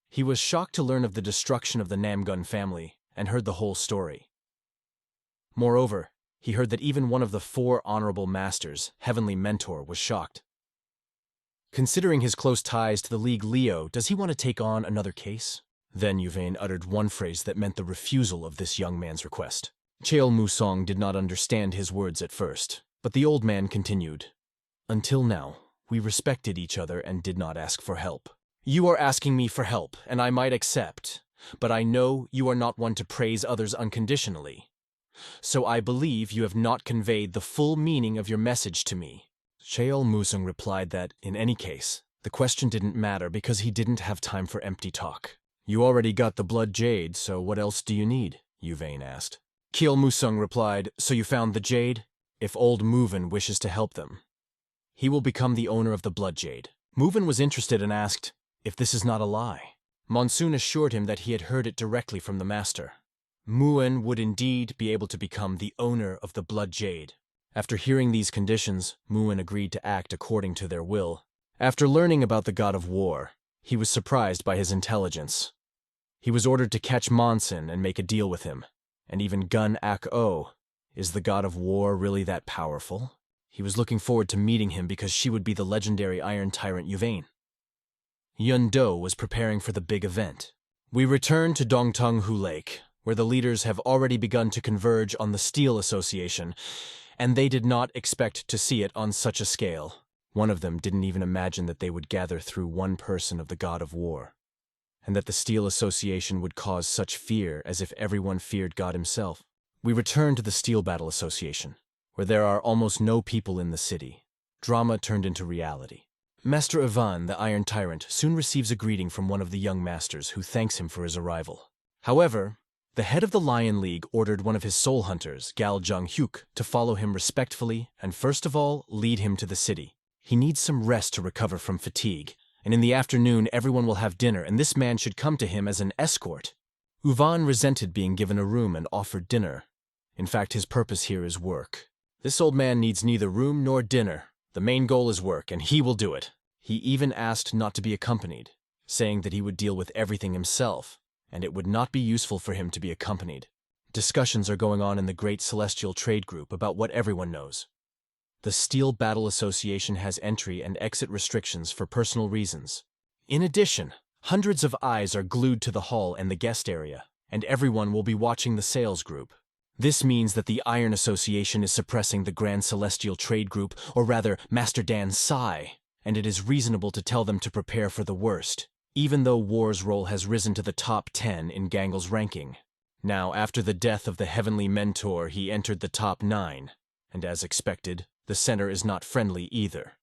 He was shocked to learn of the destruction of the Namgun family and heard the whole story. Moreover, he heard that even one of the 4 honorable masters, Heavenly Mentor, was shocked. Considering his close ties to the League Leo, does he want to take on another case? Then Yvain uttered one phrase that meant the refusal of this young man's request. Cheol Musong did not understand his words at first, but the old man continued. "Until now, we respected each other and did not ask for help. You are asking me for help, and I might accept, but I know you are not one to praise others unconditionally. So I believe you have not conveyed the full meaning of your message to me." Cheol Musung replied that, in any case, the question didn't matter because he didn't have time for empty talk. "You already got the blood jade, so what else do you need?" Yvain asked. Cheol Musung replied, "So you found the jade? If old Muvin wishes to help them, he will become the owner of the blood jade." Muvin was interested and asked if this is not a lie. Monsoon assured him that he had heard it directly from the master. Muen would indeed be able to become the owner of the blood jade. After hearing these conditions, Muen agreed to act according to their will. After learning about the god of war, he was surprised by his intelligence. He was ordered to catch Monson and make a deal with him. And even Gun Ak-O, is the god of war really that powerful? He was looking forward to meeting him because she would be the legendary Iron Tyrant Yvain. Yun Do was preparing for the big event. We returned to Dongtung Hu Lake, where the leaders have already begun to converge on the Steel Association, and they did not expect to see it on such a scale. One of them didn't even imagine that they would gather through one person of the god of war, and that the Steel Association would cause such fear as if everyone feared God himself. We returned to the Steel Battle Association, where there are almost no people in the city. Drama turned into reality. Master Ivan, the Iron Tyrant, soon receives a greeting from one of the young masters who thanks him for his arrival. However, the head of the Lion League ordered one of his soul hunters, Gal Jung Hyuk, to follow him respectfully and first of all lead him to the city. He needs some rest to recover from fatigue, and in the afternoon everyone will have dinner and this man should come to him as an escort. Uvan resented being given a room and offered dinner. In fact, his purpose here is work. This old man needs neither room nor dinner. The main goal is work, and he will do it. He even asked not to be accompanied, saying that he would deal with everything himself, and it would not be useful for him to be accompanied. Discussions are going on in the Great Celestial Trade Group about what everyone knows. The Steel Battle Association has entry and exit restrictions for personal reasons. In addition, hundreds of eyes are glued to the hall and the guest area, and everyone will be watching the sales group. This means that the Iron Association is suppressing the Grand Celestial Trade Group, or rather, Master Dan Sai, and it is reasonable to tell them to prepare for the worst, even though War's role has risen to the top 10 in Gangle's ranking. Now, after the death of the Heavenly Mentor, he entered the top 9, and as expected, the center is not friendly either.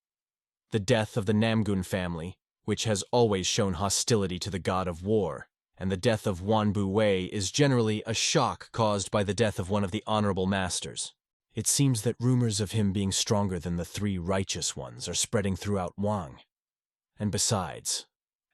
The death of the Namgun family, which has always shown hostility to the god of war, and the death of Wanbu Wei is generally a shock caused by the death of one of the honorable masters. It seems that rumors of him being stronger than the 3 righteous ones are spreading throughout Wang. And besides,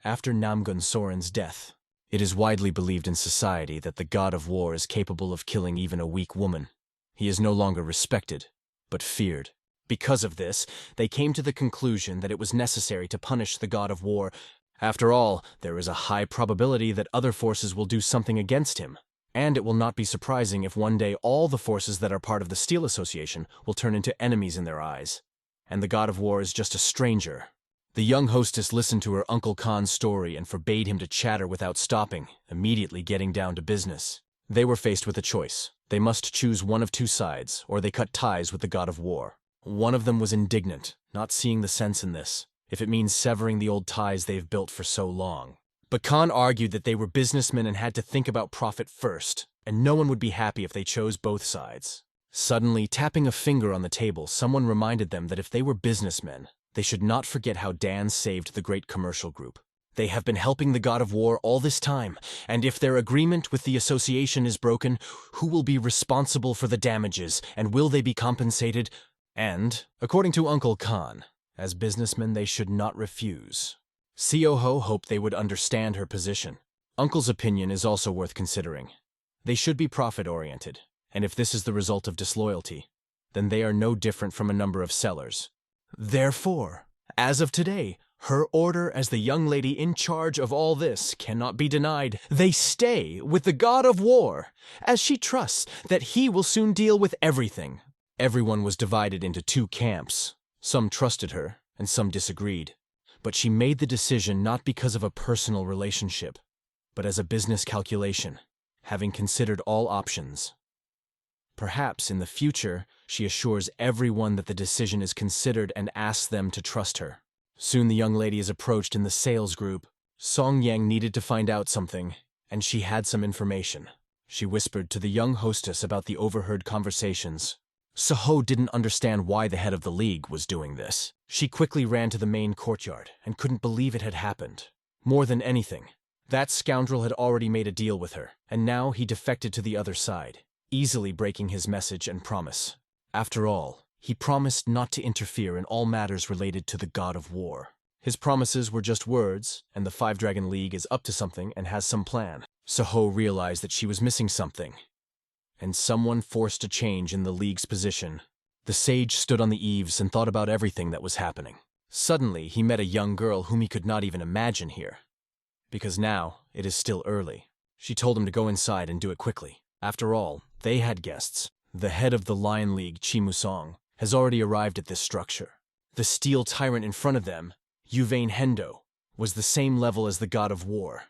after Namgun Soren's death, it is widely believed in society that the god of war is capable of killing even a weak woman. He is no longer respected, but feared. Because of this, they came to the conclusion that it was necessary to punish the god of war. After all, there is a high probability that other forces will do something against him, and it will not be surprising if one day all the forces that are part of the Steel Association will turn into enemies in their eyes, and the god of war is just a stranger. The young hostess listened to her Uncle Khan's story and forbade him to chatter without stopping, immediately getting down to business. They were faced with a choice. They must choose one of 2 sides, or they cut ties with the god of war. One of them was indignant, not seeing the sense in this, if it means severing the old ties they've built for so long. But Khan argued that they were businessmen and had to think about profit first, and no one would be happy if they chose both sides. Suddenly, tapping a finger on the table, someone reminded them that if they were businessmen, they should not forget how Dan saved the great commercial group. They have been helping the god of war all this time, and if their agreement with the association is broken, who will be responsible for the damages, and will they be compensated? And, according to Uncle Khan, as businessmen they should not refuse. Sioho hoped they would understand her position. Uncle's opinion is also worth considering. They should be profit-oriented, And if this is the result of disloyalty, then they are no different from a number of sellers. Therefore, as of today, her order as the young lady in charge of all this cannot be denied. They stay with the god of war, as she trusts that he will soon deal with everything. Everyone was divided into two camps. Some trusted her, and some disagreed. But she made the decision not because of a personal relationship, but as a business calculation, having considered all options. Perhaps in the future, she assures everyone that the decision is considered and asks them to trust her. Soon the young lady is approached in the sales group. Song Yang needed to find out something, and she had some information. She whispered to the young hostess about the overheard conversations. Seho didn't understand why the head of the league was doing this. She quickly ran to the main courtyard and couldn't believe it had happened. More than anything, that scoundrel had already made a deal with her, and now he defected to the other side, easily breaking his message and promise. After all, he promised not to interfere in all matters related to the god of war. His promises were just words, and the Five Dragon League is up to something and has some plan. Seho realized that she was missing something, and someone forced a change in the league's position. The sage stood on the eaves and thought about everything that was happening. Suddenly, he met a young girl whom he could not even imagine here. Because now, it is still early. She told him to go inside and do it quickly. After all, they had guests. The head of the Lion League, Chimusong, has already arrived at this structure. The steel tyrant in front of them, Yuvain Hendo, was the same level as the god of war.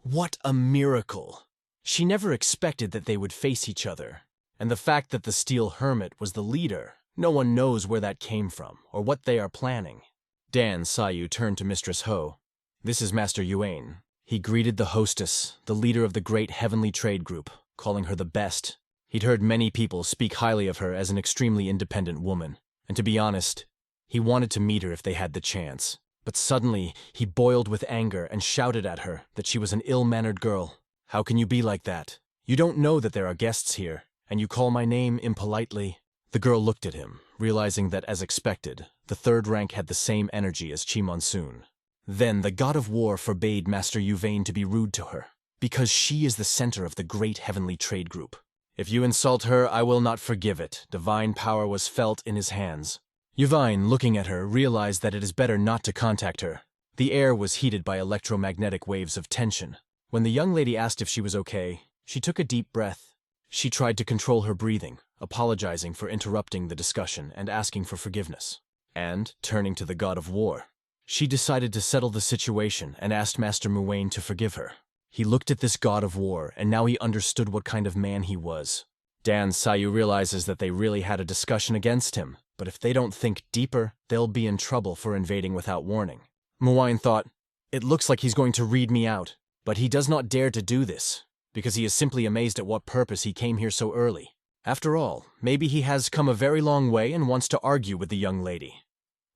What a miracle! She never expected that they would face each other. And the fact that the steel hermit was the leader, no one knows where that came from or what they are planning. Dan Sayu turned to Mistress Ho. This is Master Yuan. He greeted the hostess, the leader of the great heavenly trade group, calling her the best. He'd heard many people speak highly of her as an extremely independent woman, and to be honest, he wanted to meet her if they had the chance. But suddenly, he boiled with anger and shouted at her that she was an ill-mannered girl. How can you be like that? You don't know that there are guests here, and you call my name impolitely? The girl looked at him, realizing that, as expected, the third rank had the same energy as Chi Monsoon. Then the god of war forbade Master Yuvain to be rude to her, because she is the center of the great heavenly trade group. If you insult her, I will not forgive it. Divine power was felt in his hands. Yuvain, looking at her, realized that it is better not to contact her. The air was heated by electromagnetic waves of tension. When the young lady asked if she was okay, she took a deep breath. She tried to control her breathing, apologizing for interrupting the discussion and asking for forgiveness. And, turning to the god of war, she decided to settle the situation and asked Master Muwain to forgive her. He looked at this god of war, and now he understood what kind of man he was. Dan Sayu realizes that they really had a discussion against him, but if they don't think deeper, they'll be in trouble for invading without warning. Muwain thought, it looks like he's going to read me out, but he does not dare to do this, because he is simply amazed at what purpose he came here so early. After all, maybe he has come a very long way and wants to argue with the young lady.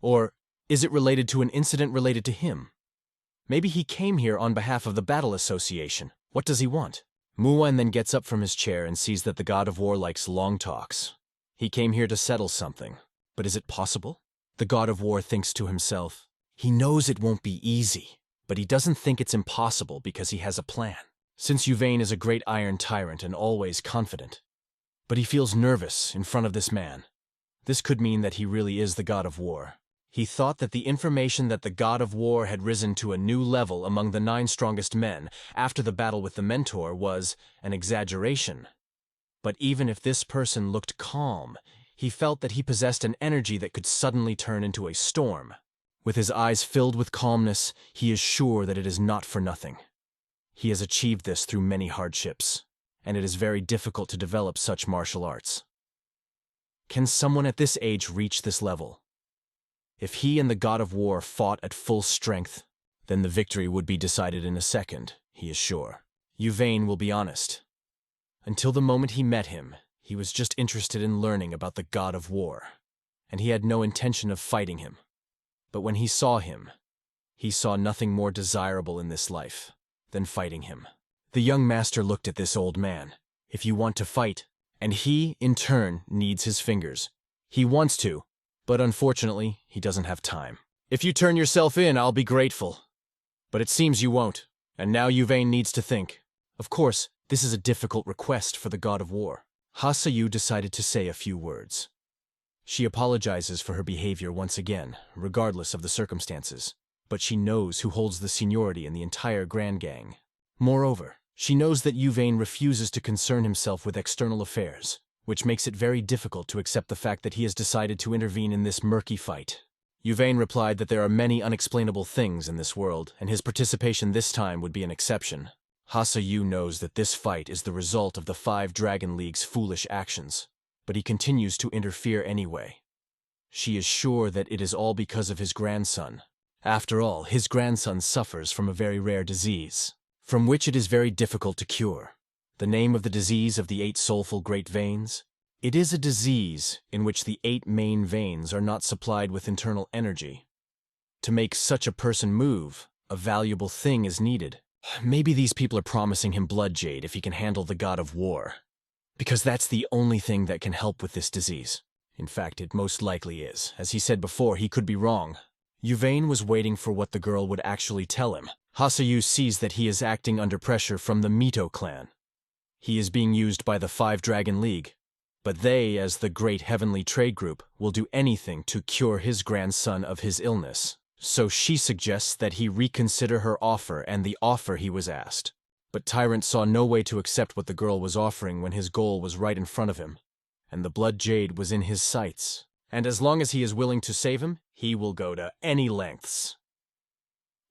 Or is it related to an incident related to him? Maybe he came here on behalf of the Battle Association. What does he want? Muwan then gets up from his chair and sees that the god of war likes long talks. He came here to settle something. But is it possible? The god of war thinks to himself. He knows it won't be easy, but he doesn't think it's impossible because he has a plan. Since Yuvain is a great iron tyrant and always confident. But he feels nervous in front of this man. This could mean that he really is the god of war. He thought that the information that the god of war had risen to a new level among the 9 strongest men after the battle with the mentor was an exaggeration. But even if this person looked calm, he felt that he possessed an energy that could suddenly turn into a storm. With his eyes filled with calmness, he is sure that it is not for nothing. He has achieved this through many hardships, and it is very difficult to develop such martial arts. Can someone at this age reach this level? If he and the god of war fought at full strength, then the victory would be decided in a second, he is sure. Yuvain will be honest. Until the moment he met him, he was just interested in learning about the god of war, and he had no intention of fighting him. But when he saw him, he saw nothing more desirable in this life than fighting him. The young master looked at this old man. If you want to fight, and he, in turn, needs his fingers. He wants to, but unfortunately, he doesn't have time. If you turn yourself in, I'll be grateful. But it seems you won't, and now Yuvain needs to think. Of course, this is a difficult request for the god of war. Hasayu decided to say a few words. She apologizes for her behavior once again, regardless of the circumstances, but she knows who holds the seniority in the entire Grand Gang. Moreover, she knows that Yvain refuses to concern himself with external affairs, which makes it very difficult to accept the fact that he has decided to intervene in this murky fight. Yvain replied that there are many unexplainable things in this world, and his participation this time would be an exception. Hasayu knows that this fight is the result of the 5 Dragon League's foolish actions, but he continues to interfere anyway. She is sure that it is all because of his grandson. After all, his grandson suffers from a very rare disease, from which it is very difficult to cure. The name of the disease of the 8 soulful great veins? It is a disease in which the 8 main veins are not supplied with internal energy. To make such a person move, a valuable thing is needed. Maybe these people are promising him blood jade if he can handle the god of war, because that's the only thing that can help with this disease. In fact, it most likely is. As he said before, he could be wrong. Yvain was waiting for what the girl would actually tell him. Hasayu sees that he is acting under pressure from the Mito clan. He is being used by the 5 Dragon League, but they, as the great heavenly trade group, will do anything to cure his grandson of his illness. So she suggests that he reconsider her offer and the offer he was asked. But Tyrant saw no way to accept what the girl was offering when his goal was right in front of him, and the blood jade was in his sights. And as long as he is willing to save him, he will go to any lengths.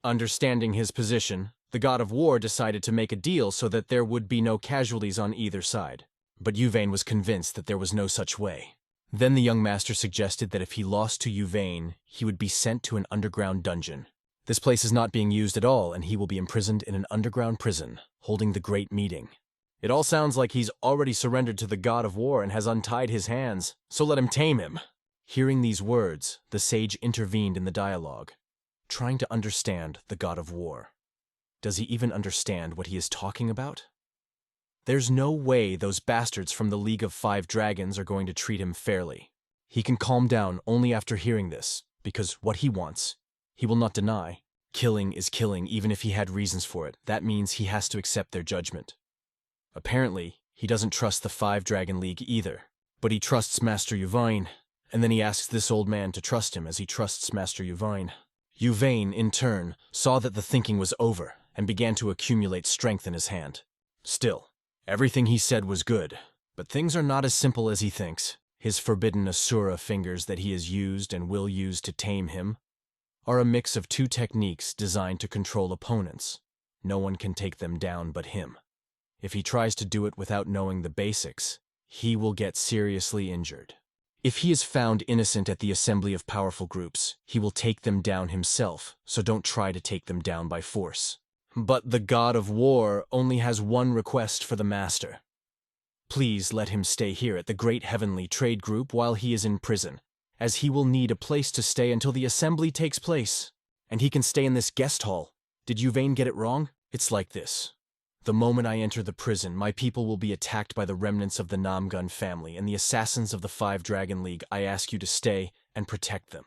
Understanding his position, the god of war decided to make a deal so that there would be no casualties on either side. But Yvain was convinced that there was no such way. Then the young master suggested that if he lost to Yvain, he would be sent to an underground dungeon. This place is not being used at all, and he will be imprisoned in an underground prison, holding the great meeting. It all sounds like he's already surrendered to the god of war and has untied his hands, so let him tame him. Hearing these words, the sage intervened in the dialogue, trying to understand the god of war. Does he even understand what he is talking about? There's no way those bastards from the League of 5 Dragons are going to treat him fairly. He can calm down only after hearing this, because what he wants, he will not deny. Killing is killing even if he had reasons for it. That means he has to accept their judgment. Apparently, he doesn't trust the 5 Dragon League either, but he trusts Master Yvain, and then he asks this old man to trust him as he trusts Master Yvain. Yvain, in turn, saw that the thinking was over and began to accumulate strength in his hand. Still, everything he said was good, but things are not as simple as he thinks. His forbidden Asura fingers that he has used and will use to tame him are a mix of 2 techniques designed to control opponents. No one can take them down but him. If he tries to do it without knowing the basics, he will get seriously injured. If he is found innocent at the assembly of powerful groups, he will take them down himself, so don't try to take them down by force. But the god of war only has one request for the master. Please let him stay here at the Great Heavenly Trade Group while he is in prison, as he will need a place to stay until the assembly takes place. And he can stay in this guest hall. Did Yvain get it wrong? It's like this. The moment I enter the prison, my people will be attacked by the remnants of the Namgun family and the assassins of the 5 Dragon League. I ask you to stay and protect them.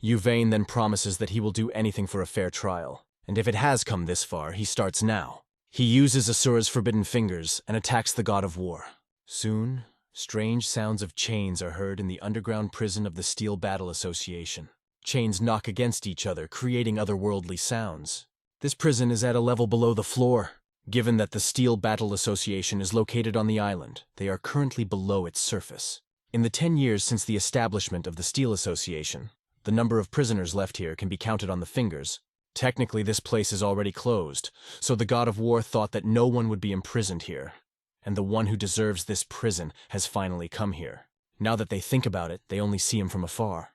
Yvain then promises that he will do anything for a fair trial. And if it has come this far, he starts now. He uses Asura's forbidden fingers and attacks the god of war. Soon, strange sounds of chains are heard in the underground prison of the Steel Battle Association. Chains knock against each other, creating otherworldly sounds. This prison is at a level below the floor. Given that the Steel Battle Association is located on the island, they are currently below its surface. In the 10 years since the establishment of the Steel Association, the number of prisoners left here can be counted on the fingers. Technically, this place is already closed, so the god of war thought that no one would be imprisoned here. And the one who deserves this prison has finally come here. Now that they think about it, they only see him from afar.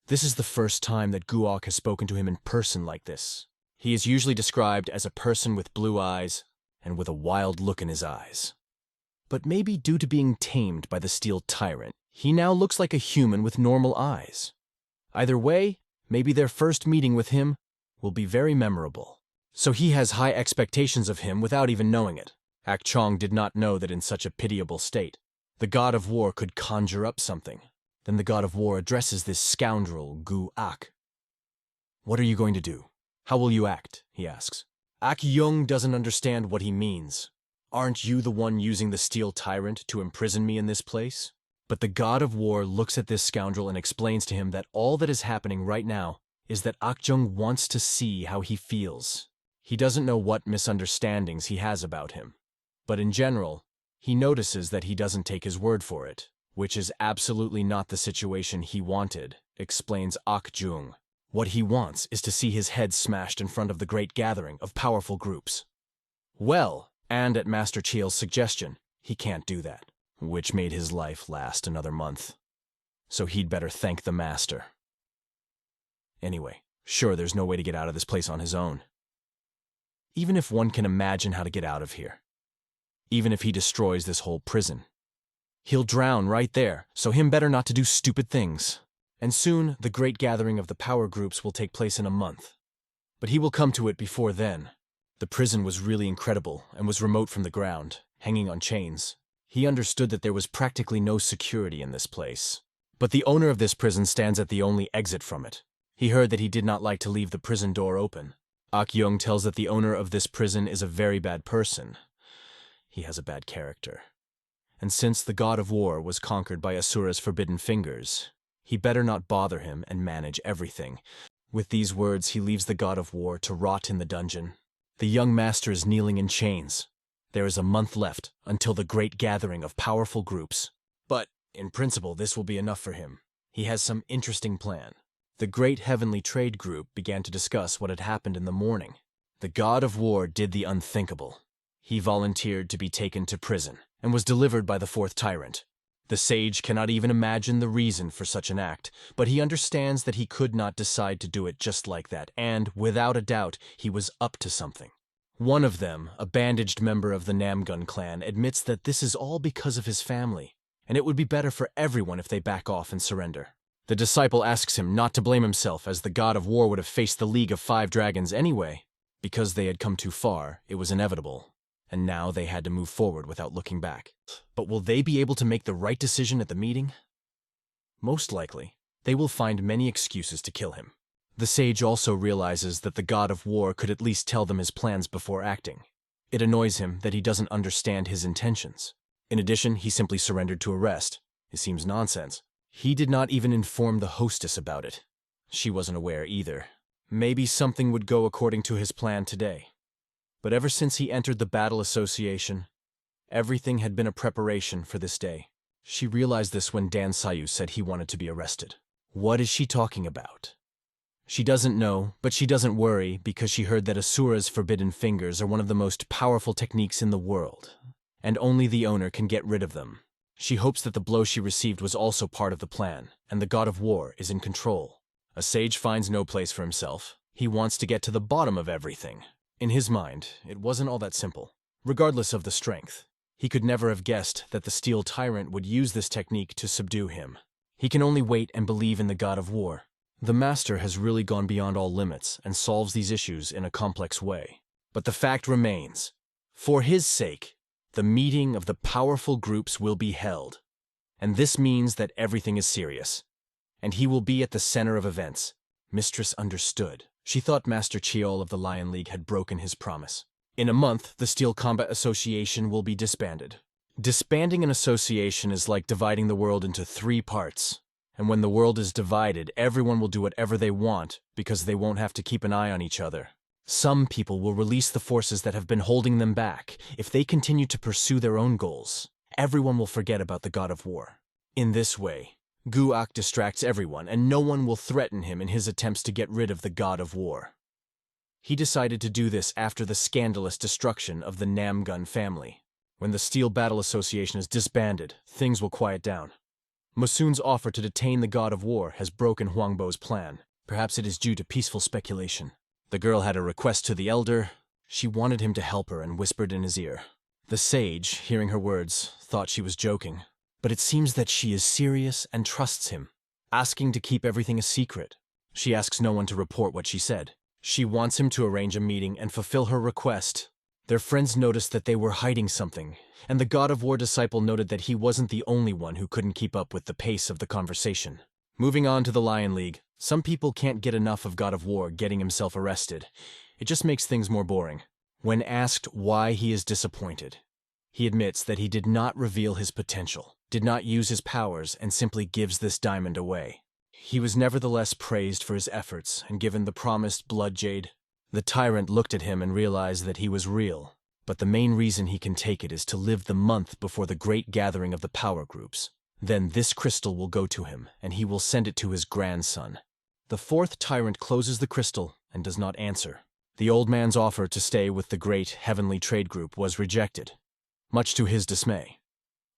This is the first time that Guok has spoken to him in person like this. He is usually described as a person with blue eyes and with a wild look in his eyes. But maybe due to being tamed by the steel tyrant, he now looks like a human with normal eyes. Either way, maybe their first meeting with him will be very memorable. So he has high expectations of him without even knowing it. Ak Chong did not know that in such a pitiable state, the god of war could conjure up something. Then the god of war addresses this scoundrel, Gu Ak. What are you going to do? How will you act? He asks. Ak Young doesn't understand what he means. Aren't you the one using the steel tyrant to imprison me in this place? But the god of war looks at this scoundrel and explains to him that all that is happening right now is that Akjung wants to see how he feels. He doesn't know what misunderstandings he has about him. But in general, he notices that he doesn't take his word for it, which is absolutely not the situation he wanted, explains Akjung. What he wants is to see his head smashed in front of the great gathering of powerful groups. Well, and at Master Chiel's suggestion, he can't do that, which made his life last another month. So he'd better thank the master. Anyway, sure, there's no way to get out of this place on his own. Even if one can imagine how to get out of here. Even if he destroys this whole prison. He'll drown right there, so him better not to do stupid things. And soon, the great gathering of the power groups will take place in a month. But he will come to it before then. The prison was really incredible and was remote from the ground, hanging on chains. He understood that there was practically no security in this place. But the owner of this prison stands at the only exit from it. He heard that he did not like to leave the prison door open. Akjung tells that the owner of this prison is a very bad person. He has a bad character. And since the god of war was conquered by Asura's forbidden fingers, he better not bother him and manage everything. With these words, he leaves the god of war to rot in the dungeon. The young master is kneeling in chains. There is a month left until the great gathering of powerful groups. But, in principle, this will be enough for him. He has some interesting plan. The great heavenly trade group began to discuss what had happened in the morning. The god of war did the unthinkable. He volunteered to be taken to prison and was delivered by the fourth tyrant. The sage cannot even imagine the reason for such an act, but he understands that he could not decide to do it just like that, and, without a doubt, he was up to something. One of them, a bandaged member of the Namgun clan, admits that this is all because of his family, and it would be better for everyone if they back off and surrender. The disciple asks him not to blame himself, as the god of war would have faced the League of Five Dragons anyway. Because they had come too far, it was inevitable, and now they had to move forward without looking back. But will they be able to make the right decision at the meeting? Most likely, they will find many excuses to kill him. The sage also realizes that the god of war could at least tell them his plans before acting. It annoys him that he doesn't understand his intentions. In addition, he simply surrendered to arrest. It seems nonsense. He did not even inform the hostess about it. She wasn't aware either. Maybe something would go according to his plan today. But ever since he entered the battle association, everything had been a preparation for this day. She realized this when Dan Sayu said he wanted to be arrested. What is she talking about? She doesn't know, but she doesn't worry because she heard that Asura's forbidden fingers are one of the most powerful techniques in the world, and only the owner can get rid of them. She hopes that the blow she received was also part of the plan, and the god of war is in control. A sage finds no place for himself. He wants to get to the bottom of everything. In his mind, it wasn't all that simple. Regardless of the strength, he could never have guessed that the steel tyrant would use this technique to subdue him. He can only wait and believe in the god of war. The master has really gone beyond all limits and solves these issues in a complex way. But the fact remains, for his sake, the meeting of the powerful groups will be held. And this means that everything is serious. And he will be at the center of events. Mistress understood. She thought Master Chiol of the Lion League had broken his promise. In a month, the Steel Combat Association will be disbanded. Disbanding an association is like dividing the world into 3 parts. And when the world is divided, everyone will do whatever they want because they won't have to keep an eye on each other. Some people will release the forces that have been holding them back. If they continue to pursue their own goals, everyone will forget about the god of war. In this way, Guak distracts everyone, and no one will threaten him in his attempts to get rid of the god of war. He decided to do this after the scandalous destruction of the Namgun family. When the Steel Battle Association is disbanded, things will quiet down. Mosun's offer to detain the god of war has broken Huangbo's plan. Perhaps it is due to peaceful speculation. The girl had a request to the elder. She wanted him to help her and whispered in his ear. The sage, hearing her words, thought she was joking. But it seems that she is serious and trusts him, asking to keep everything a secret. She asks no one to report what she said. She wants him to arrange a meeting and fulfill her request. Their friends noticed that they were hiding something, and the god of war disciple noted that he wasn't the only one who couldn't keep up with the pace of the conversation. Moving on to the Lion League, some people can't get enough of god of war getting himself arrested. It just makes things more boring. When asked why he is disappointed, He admits that he did not reveal his potential, did not use his powers, and simply gives this diamond away. He was nevertheless praised for his efforts and given the promised blood jade. The tyrant looked at him and realized that he was real, but the main reason he can take it is to live the month before the great gathering of the power groups. Then this crystal will go to him, and he will send it to his grandson. The fourth tyrant closes the crystal and does not answer. The old man's offer to stay with the great heavenly trade group was rejected, much to his dismay.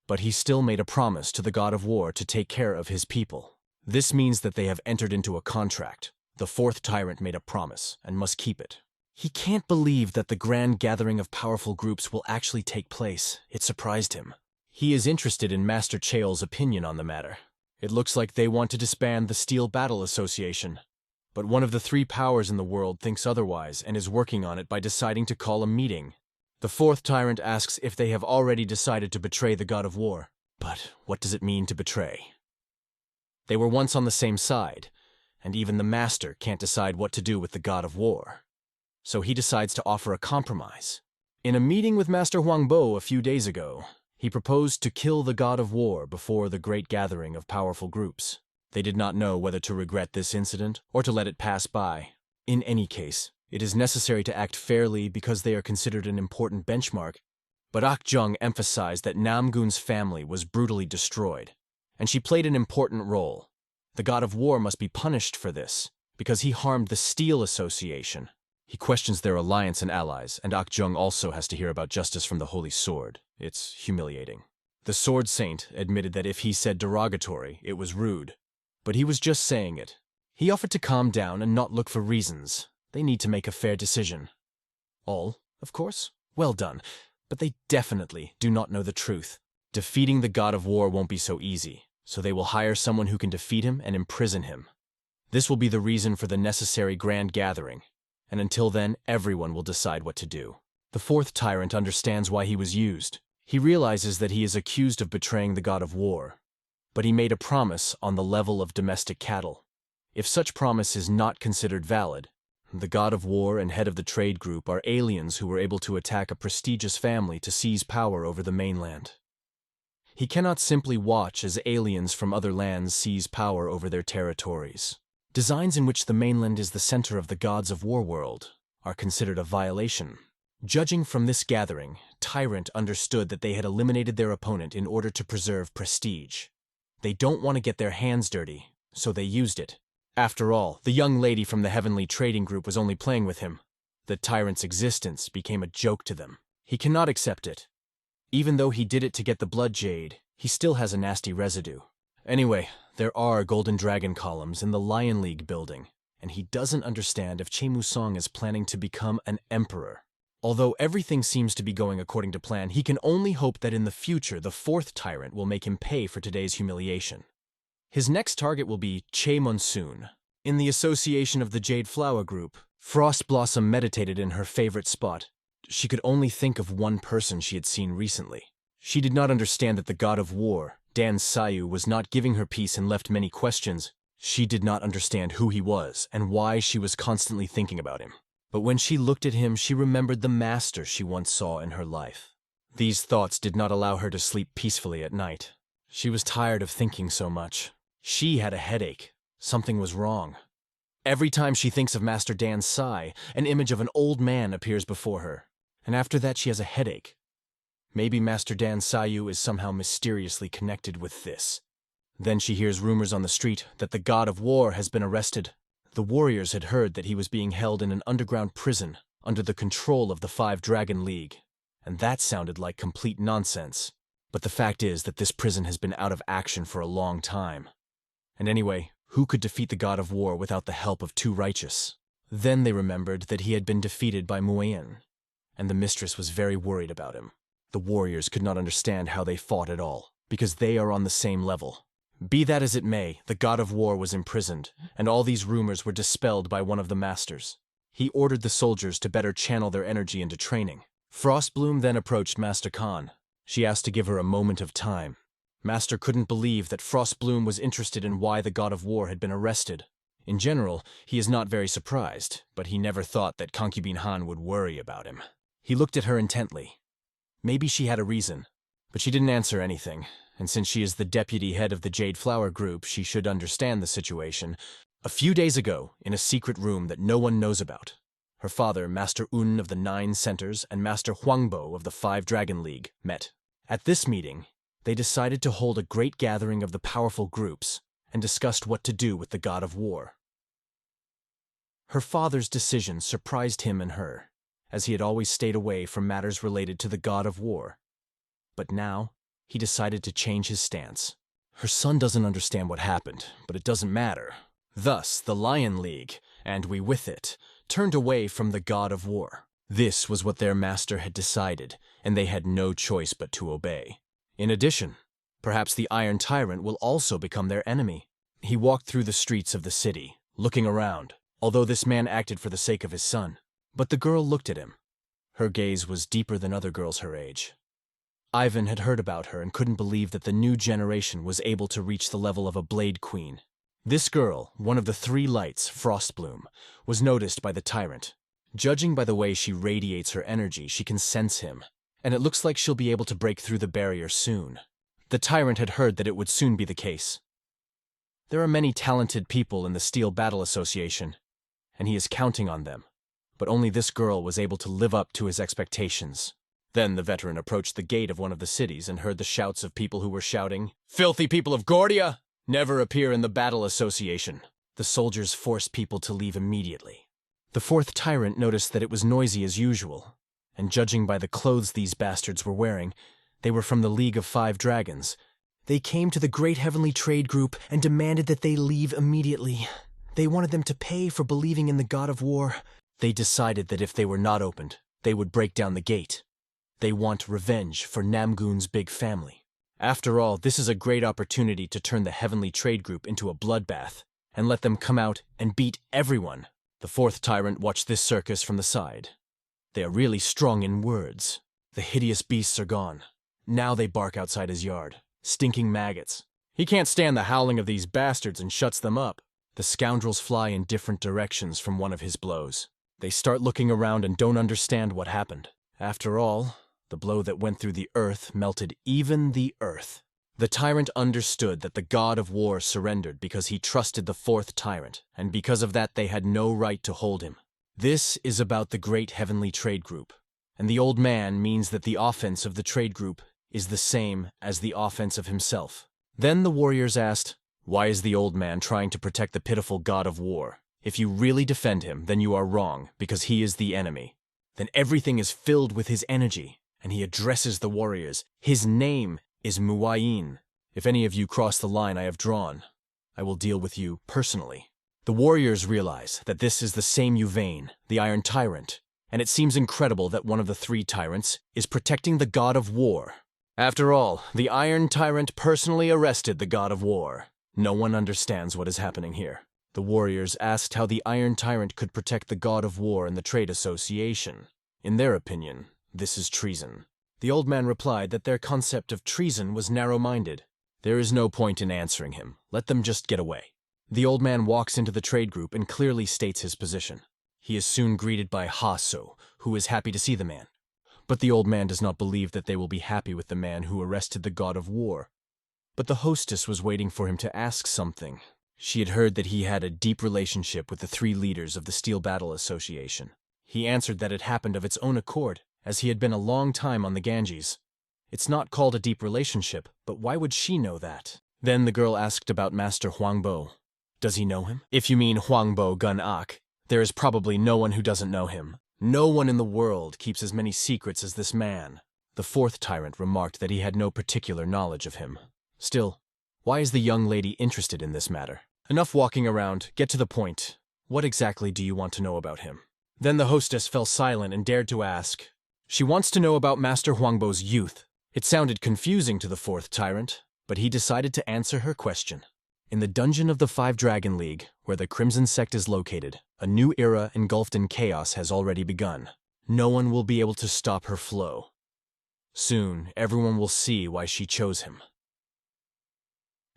But he still made a promise to the god of war to take care of his people. This means that they have entered into a contract. The fourth tyrant made a promise and must keep it. He can't believe that the grand gathering of powerful groups will actually take place. It surprised him. He is interested in Master Chaol's opinion on the matter. It looks like they want to disband the Steel Battle Association. But one of the three powers in the world thinks otherwise and is working on it by deciding to call a meeting. The fourth tyrant asks if they have already decided to betray the god of war. But what does it mean to betray? They were once on the same side, and even the master can't decide what to do with the god of war. So he decides to offer a compromise. In a meeting with Master Huangbo a few days ago, he proposed to kill the god of war before the great gathering of powerful groups. They did not know whether to regret this incident or to let it pass by. In any case, it is necessary to act fairly because they are considered an important benchmark. But Akjung emphasized that Namgun's family was brutally destroyed, and she played an important role. The god of war must be punished for this, because he harmed the Steel Association. He questions their alliance and allies, and Akjung also has to hear about justice from the Holy Sword. It's humiliating. The Sword Saint admitted that if he said derogatory, it was rude. But he was just saying it. He offered to calm down and not look for reasons. They need to make a fair decision. All, of course, well done, but they definitely do not know the truth. Defeating the god of war won't be so easy, so they will hire someone who can defeat him and imprison him. This will be the reason for the necessary grand gathering, and until then, everyone will decide what to do. The fourth tyrant understands why he was used. He realizes that he is accused of betraying the god of war, but he made a promise on the level of domestic cattle. If such promise is not considered valid, the god of war and head of the trade group are aliens who were able to attack a prestigious family to seize power over the mainland. He cannot simply watch as aliens from other lands seize power over their territories. Designs in which the mainland is the center of the gods of war world are considered a violation. Judging from this gathering, Tyrant understood that they had eliminated their opponent in order to preserve prestige. They don't want to get their hands dirty, so they used it. After all, the young lady from the Heavenly Trading Group was only playing with him. The Tyrant's existence became a joke to them. He cannot accept it. Even though he did it to get the blood jade, he still has a nasty residue. Anyway, there are Golden Dragon columns in the Lion League building, and he doesn't understand if Che Musong is planning to become an emperor. Although everything seems to be going according to plan, he can only hope that in the future the fourth tyrant will make him pay for today's humiliation. His next target will be Che Monsoon. In the association of the Jade Flower Group, Frost Blossom meditated in her favorite spot. She could only think of one person she had seen recently. She did not understand that the god of war, Dan Sayu, was not giving her peace and left many questions. She did not understand who he was and why she was constantly thinking about him. But when she looked at him, she remembered the master she once saw in her life. These thoughts did not allow her to sleep peacefully at night. She was tired of thinking so much. She had a headache. Something was wrong. Every time she thinks of Master Dan Sai, an image of an old man appears before her. And after that she has a headache. Maybe Master Dan Sayu is somehow mysteriously connected with this. Then she hears rumors on the street that the god of war has been arrested. The warriors had heard that he was being held in an underground prison under the control of the Five Dragon League, and that sounded like complete nonsense. But the fact is that this prison has been out of action for a long time. And anyway, who could defeat the god of war without the help of two righteous? Then they remembered that he had been defeated by Muayin, and the mistress was very worried about him. The warriors could not understand how they fought at all, because they are on the same level. Be that as it may, the god of war was imprisoned, and all these rumors were dispelled by one of the masters. He ordered the soldiers to better channel their energy into training. Frostbloom then approached Master Khan. She asked to give her a moment of time. Master couldn't believe that Frostbloom was interested in why the god of war had been arrested. In general, he is not very surprised, but he never thought that Concubine Han would worry about him. He looked at her intently. Maybe she had a reason, but she didn't answer anything, and since she is the deputy head of the Jade Flower Group, she should understand the situation. A few days ago, in a secret room that no one knows about, her father, Master Un of the 9 Centers, and Master Huangbo of the 5 Dragon League met. At this meeting, they decided to hold a great gathering of the powerful groups and discussed what to do with the god of war. Her father's decision surprised him and her, as he had always stayed away from matters related to the god of war. But now, he decided to change his stance. Her son doesn't understand what happened, but it doesn't matter. Thus, the Lion League, and we with it, turned away from the god of war. This was what their master had decided, and they had no choice but to obey. In addition, perhaps the Iron Tyrant will also become their enemy. He walked through the streets of the city, looking around, although this man acted for the sake of his son. But the girl looked at him. Her gaze was deeper than other girls her age. Ivan had heard about her and couldn't believe that the new generation was able to reach the level of a Blade Queen. This girl, one of the 3 lights, Frostbloom, was noticed by the tyrant. Judging by the way she radiates her energy, she can sense him, and it looks like she'll be able to break through the barrier soon. The tyrant had heard that it would soon be the case. There are many talented people in the Steel Battle Association, and he is counting on them, but only this girl was able to live up to his expectations. Then the veteran approached the gate of one of the cities and heard the shouts of people who were shouting, "Filthy people of Gordia! Never appear in the Battle Association." The soldiers forced people to leave immediately. The 4th tyrant noticed that it was noisy as usual, and judging by the clothes these bastards were wearing, they were from the League of 5 Dragons. They came to the Great Heavenly Trade Group and demanded that they leave immediately. They wanted them to pay for believing in the god of war. They decided that if they were not opened, they would break down the gate. They want revenge for Namgoon's big family. After all, this is a great opportunity to turn the Heavenly Trade Group into a bloodbath and let them come out and beat everyone. The 4th tyrant watched this circus from the side. They are really strong in words. The hideous beasts are gone. Now they bark outside his yard. Stinking maggots. He can't stand the howling of these bastards and shuts them up. The scoundrels fly in different directions from one of his blows. They start looking around and don't understand what happened. After all, the blow that went through the earth melted even the earth. The tyrant understood that the god of war surrendered because he trusted the 4th tyrant, and because of that they had no right to hold him. This is about the Great Heavenly Trade Group, and the old man means that the offense of the trade group is the same as the offense of himself. Then the warriors asked, "Why is the old man trying to protect the pitiful god of war? If you really defend him, then you are wrong, because he is the enemy." Then everything is filled with his energy, and he addresses the warriors. His name is Muayin. "If any of you cross the line I have drawn, I will deal with you personally." The warriors realize that this is the same Yvain, the Iron Tyrant, and it seems incredible that one of the 3 tyrants is protecting the god of war. After all, the Iron Tyrant personally arrested the god of war. No one understands what is happening here. The warriors asked how the Iron Tyrant could protect the god of war and the trade association. In their opinion, this is treason. The old man replied that their concept of treason was narrow-minded. There is no point in answering him. Let them just get away. The old man walks into the trade group and clearly states his position. He is soon greeted by Haso, who is happy to see the man. But the old man does not believe that they will be happy with the man who arrested the god of war. But the hostess was waiting for him to ask something. She had heard that he had a deep relationship with the 3 leaders of the Steel Battle Association. He answered that it happened of its own accord, as he had been a long time on the Ganges. It's not called a deep relationship, but why would she know that? Then the girl asked about Master Huangbo. Does he know him? If you mean Huangbo Gun Ak, there is probably no one who doesn't know him. No one in the world keeps as many secrets as this man. The 4th tyrant remarked that he had no particular knowledge of him. Still, why is the young lady interested in this matter? Enough walking around, get to the point. What exactly do you want to know about him? Then the hostess fell silent and dared to ask. She wants to know about Master Huangbo's youth. It sounded confusing to the 4th tyrant, but he decided to answer her question. In the dungeon of the 5 Dragon League, where the Crimson Sect is located, a new era engulfed in chaos has already begun. No one will be able to stop her flow. Soon, everyone will see why she chose him.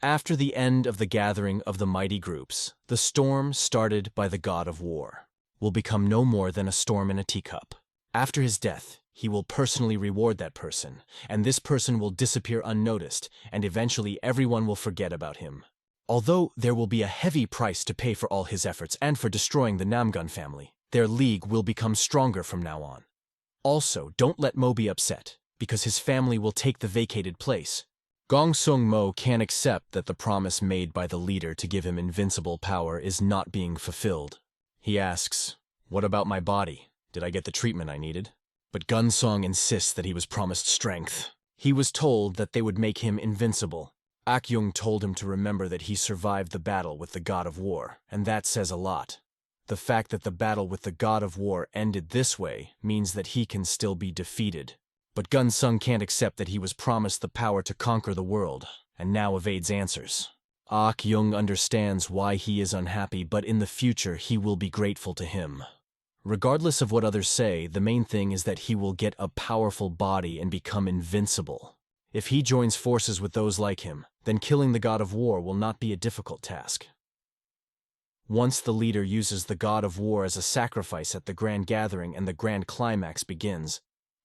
After the end of the gathering of the mighty groups, the storm started by the god of war will become no more than a storm in a teacup. After his death, He will personally reward that person, and this person will disappear unnoticed, and eventually everyone will forget about him. Although there will be a heavy price to pay for all his efforts and for destroying the Namgun family, their league will become stronger from now on. Also, don't let Mo be upset, because his family will take the vacated place. Gong Sung Mo can't accept that the promise made by the leader to give him invincible power is not being fulfilled. He asks, "What about my body? Did I get the treatment I needed?" But Gun Song insists that he was promised strength. He was told that they would make him invincible. Akyung told him to remember that he survived the battle with the god of war, and that says a lot. The fact that the battle with the god of war ended this way means that he can still be defeated. But Gun Sung can't accept that he was promised the power to conquer the world, and now evades answers. Akyung understands why he is unhappy, but in the future he will be grateful to him. Regardless of what others say, the main thing is that he will get a powerful body and become invincible. If he joins forces with those like him, then killing the god of war will not be a difficult task. Once the leader uses the god of war as a sacrifice at the grand gathering and the grand climax begins,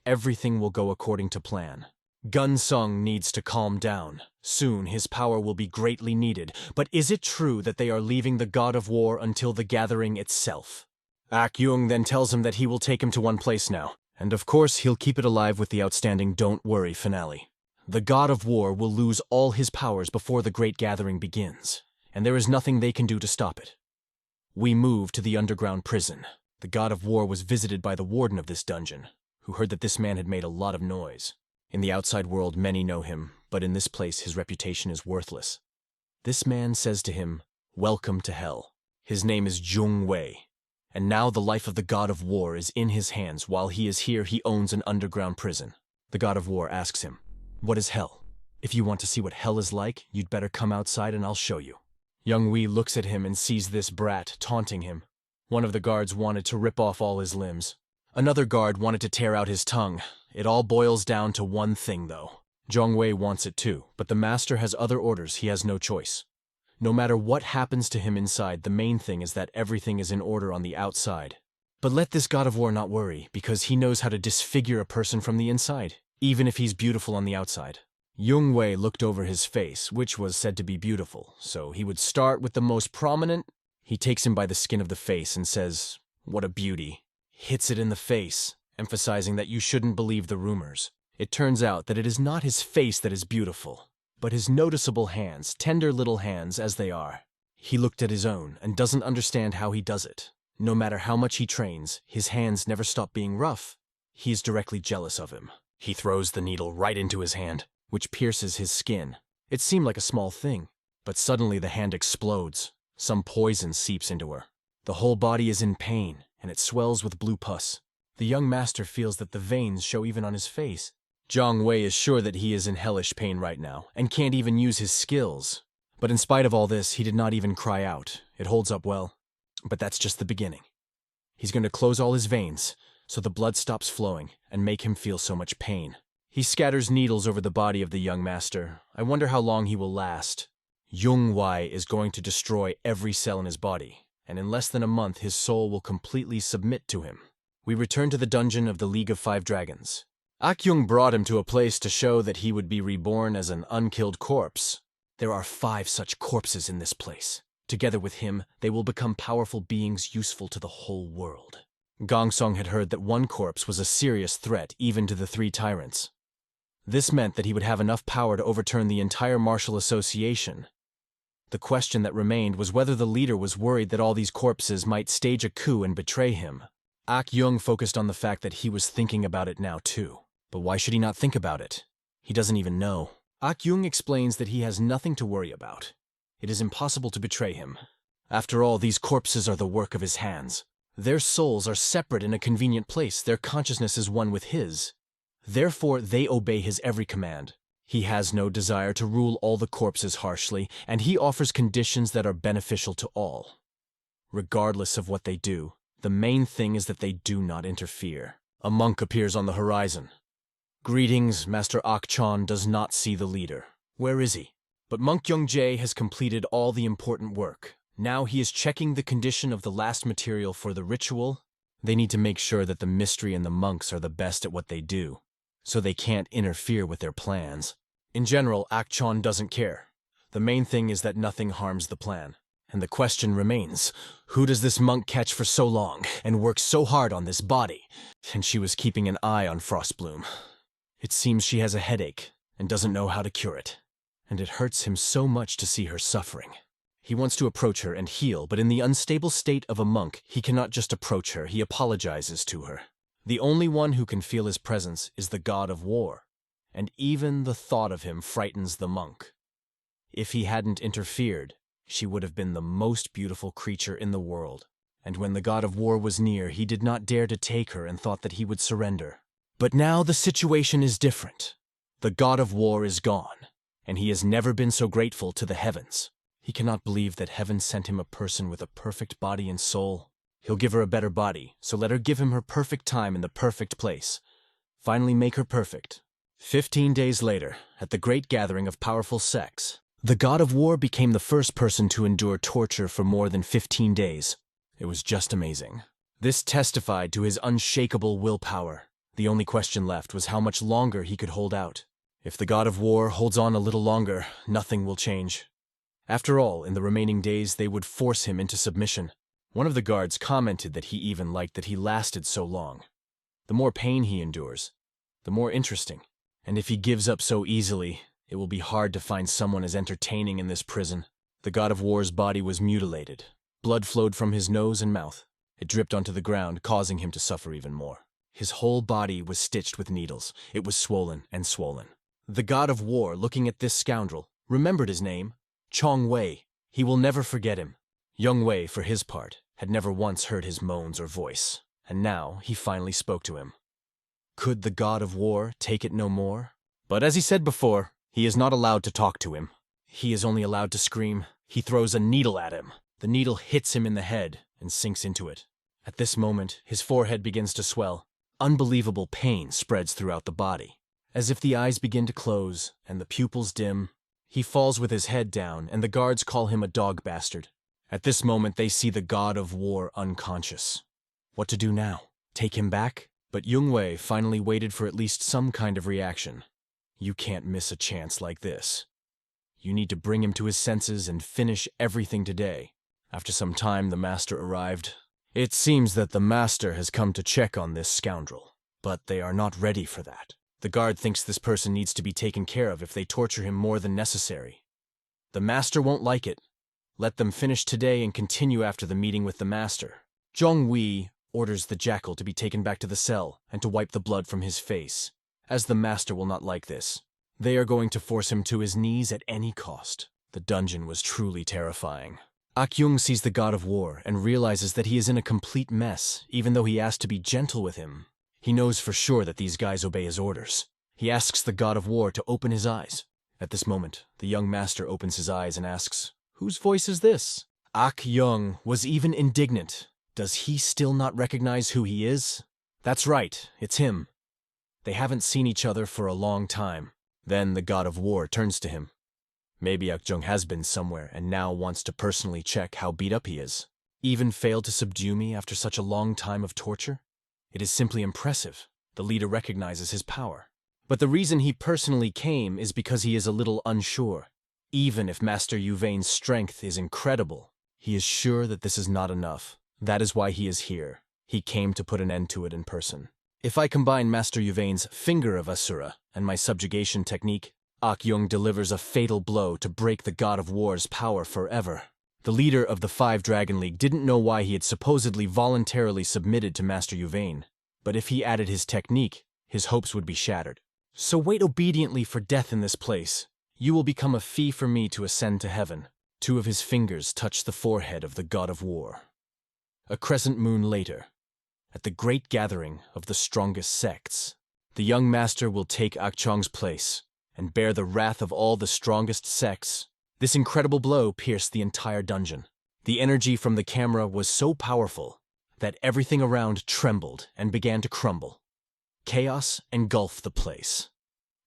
everything will go according to plan. Gun Sung needs to calm down. Soon his power will be greatly needed, but is it true that they are leaving the god of war until the gathering itself? Akyung then tells him that he will take him to one place now, and of course he'll keep it alive with the outstanding "Don't Worry" finale. The god of war will lose all his powers before the great gathering begins, and there is nothing they can do to stop it. We move to the underground prison. The god of war was visited by the warden of this dungeon, who heard that this man had made a lot of noise. In the outside world, many know him, but in this place his reputation is worthless. This man says to him, "Welcome to hell." His name is Jung Wei, and now the life of the god of war is in his hands. While he is here, he owns an underground prison. The god of war asks him, "What is hell? If you want to see what hell is like, you'd better come outside and I'll show you." Young Wei looks at him and sees this brat taunting him. One of the guards wanted to rip off all his limbs. Another guard wanted to tear out his tongue. It all boils down to one thing, though. Jong Wei wants it too, but the master has other orders. He has no choice. No matter what happens to him inside, the main thing is that everything is in order on the outside. But let this god of war not worry, because he knows how to disfigure a person from the inside, even if he's beautiful on the outside. Jung Wei looked over his face, which was said to be beautiful, so he would start with the most prominent. He takes him by the skin of the face and says, "What a beauty." Hits it in the face, emphasizing that you shouldn't believe the rumors. It turns out that it is not his face that is beautiful, but his noticeable hands, tender little hands as they are. He looked at his own and doesn't understand how he does it. No matter how much he trains, his hands never stop being rough. He is directly jealous of him. He throws the needle right into his hand, which pierces his skin. It seemed like a small thing, but suddenly the hand explodes. Some poison seeps into her. The whole body is in pain, and it swells with blue pus. The young master feels that the veins show even on his face. Jong Wei is sure that he is in hellish pain right now, and can't even use his skills. But in spite of all this, he did not even cry out. It holds up well. But that's just the beginning. He's going to close all his veins, so the blood stops flowing, and make him feel so much pain. He scatters needles over the body of the young master. I wonder how long he will last. Jung Wei is going to destroy every cell in his body, and in less than a month his soul will completely submit to him. We return to the dungeon of the League of Five Dragons. Akyung brought him to a place to show that he would be reborn as an unkilled corpse. There are 5 such corpses in this place. Together with him, they will become powerful beings useful to the whole world. Gong Song had heard that one corpse was a serious threat even to the 3 tyrants. This meant that he would have enough power to overturn the entire martial association. The question that remained was whether the leader was worried that all these corpses might stage a coup and betray him. Akyung focused on the fact that he was thinking about it now too. But why should he not think about it? He doesn't even know. Akyung explains that he has nothing to worry about. It is impossible to betray him. After all, these corpses are the work of his hands. Their souls are separate in a convenient place. Their consciousness is one with his. Therefore, they obey his every command. He has no desire to rule all the corpses harshly, and he offers conditions that are beneficial to all. Regardless of what they do, the main thing is that they do not interfere. A monk appears on the horizon. Greetings, Master Akchon does not see the leader. Where is he? But Monk Young-jae has completed all the important work. Now he is checking the condition of the last material for the ritual. They need to make sure that the mystery and the monks are the best at what they do, so they can't interfere with their plans. In general, ActionToon doesn't care. The main thing is that nothing harms the plan. And the question remains, who does this monk catch for so long and work so hard on this body? And she was keeping an eye on Frostbloom. It seems she has a headache and doesn't know how to cure it. And it hurts him so much to see her suffering. He wants to approach her and heal, but in the unstable state of a monk, he cannot just approach her, he apologizes to her. The only one who can feel his presence is the god of war, and even the thought of him frightens the monk. If he hadn't interfered, she would have been the most beautiful creature in the world. And when the god of war was near, he did not dare to take her and thought that he would surrender. But now the situation is different. The god of war is gone, and he has never been so grateful to the heavens. He cannot believe that heaven sent him a person with a perfect body and soul. He'll give her a better body, so let her give him her perfect time in the perfect place. Finally make her perfect. 15 days later, at the great gathering of powerful sects, the god of war became the first person to endure torture for more than 15 days. It was just amazing. This testified to his unshakable willpower. The only question left was how much longer he could hold out. If the god of war holds on a little longer, nothing will change. After all, in the remaining days, they would force him into submission. One of the guards commented that he even liked that he lasted so long. The more pain he endures, the more interesting. And if he gives up so easily, it will be hard to find someone as entertaining in this prison. The god of war's body was mutilated. Blood flowed from his nose and mouth. It dripped onto the ground, causing him to suffer even more. His whole body was stitched with needles. It was swollen and swollen. The god of war, looking at this scoundrel, remembered his name, Chong Wei. He will never forget him. Young Wei, for his part, had never once heard his moans or voice, and now he finally spoke to him. Could the god of war take it no more? But as he said before, he is not allowed to talk to him. He is only allowed to scream. He throws a needle at him. The needle hits him in the head and sinks into it. At this moment, his forehead begins to swell. Unbelievable pain spreads throughout the body. As if the eyes begin to close and the pupils dim, he falls with his head down, and the guards call him a dog bastard. At this moment, they see the god of war unconscious. What to do now? Take him back? But Yung Wei finally waited for at least some kind of reaction. You can't miss a chance like this. You need to bring him to his senses and finish everything today. After some time, the master arrived. It seems that the master has come to check on this scoundrel, but they are not ready for that. The guard thinks this person needs to be taken care of if they torture him more than necessary. The master won't like it. Let them finish today and continue after the meeting with the master. Zhong Wei orders the jackal to be taken back to the cell and to wipe the blood from his face, as the master will not like this. They are going to force him to his knees at any cost. The dungeon was truly terrifying. Akyung sees the god of war and realizes that he is in a complete mess, even though he asked to be gentle with him. He knows for sure that these guys obey his orders. He asks the god of war to open his eyes. At this moment, the young master opens his eyes and asks, "Whose voice is this?" Akyung was even indignant. Does he still not recognize who he is? That's right, it's him. They haven't seen each other for a long time. Then the god of war turns to him. Maybe Akyung has been somewhere and now wants to personally check how beat up he is. Even failed to subdue me after such a long time of torture? It is simply impressive. The leader recognizes his power. But the reason he personally came is because he is a little unsure. Even if Master Yuvein's strength is incredible, he is sure that this is not enough. That is why he is here. He came to put an end to it in person. If I combine Master Yuvein's Finger of Asura and my subjugation technique, Akyung delivers a fatal blow to break the god of war's power forever. The leader of the 5 Dragon League didn't know why he had supposedly voluntarily submitted to Master Yuvein, but if he added his technique, his hopes would be shattered. So wait obediently for death in this place. You will become a fee for me to ascend to heaven. 2 of his fingers touch the forehead of the god of war. A crescent moon later, at the great gathering of the strongest sects, the young master will take Akyung's place and bear the wrath of all the strongest sects. This incredible blow pierced the entire dungeon. The energy from the camera was so powerful that everything around trembled and began to crumble. Chaos engulfed the place,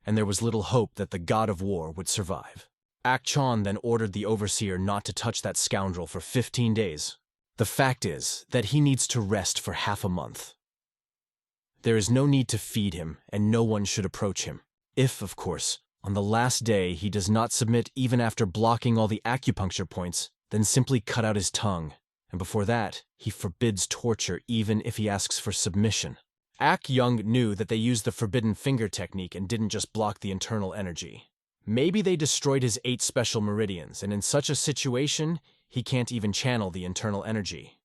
and there was little hope that the god of war would survive. Akyung then ordered the overseer not to touch that scoundrel for 15 days. The fact is that he needs to rest for half a month. There is no need to feed him, and no one should approach him. If, of course, on the last day he does not submit even after blocking all the acupuncture points, then simply cut out his tongue. And before that, he forbids torture even if he asks for submission. Young knew that they used the forbidden finger technique and didn't just block the internal energy. Maybe they destroyed his 8 special meridians, and in such a situation, he can't even channel the internal energy.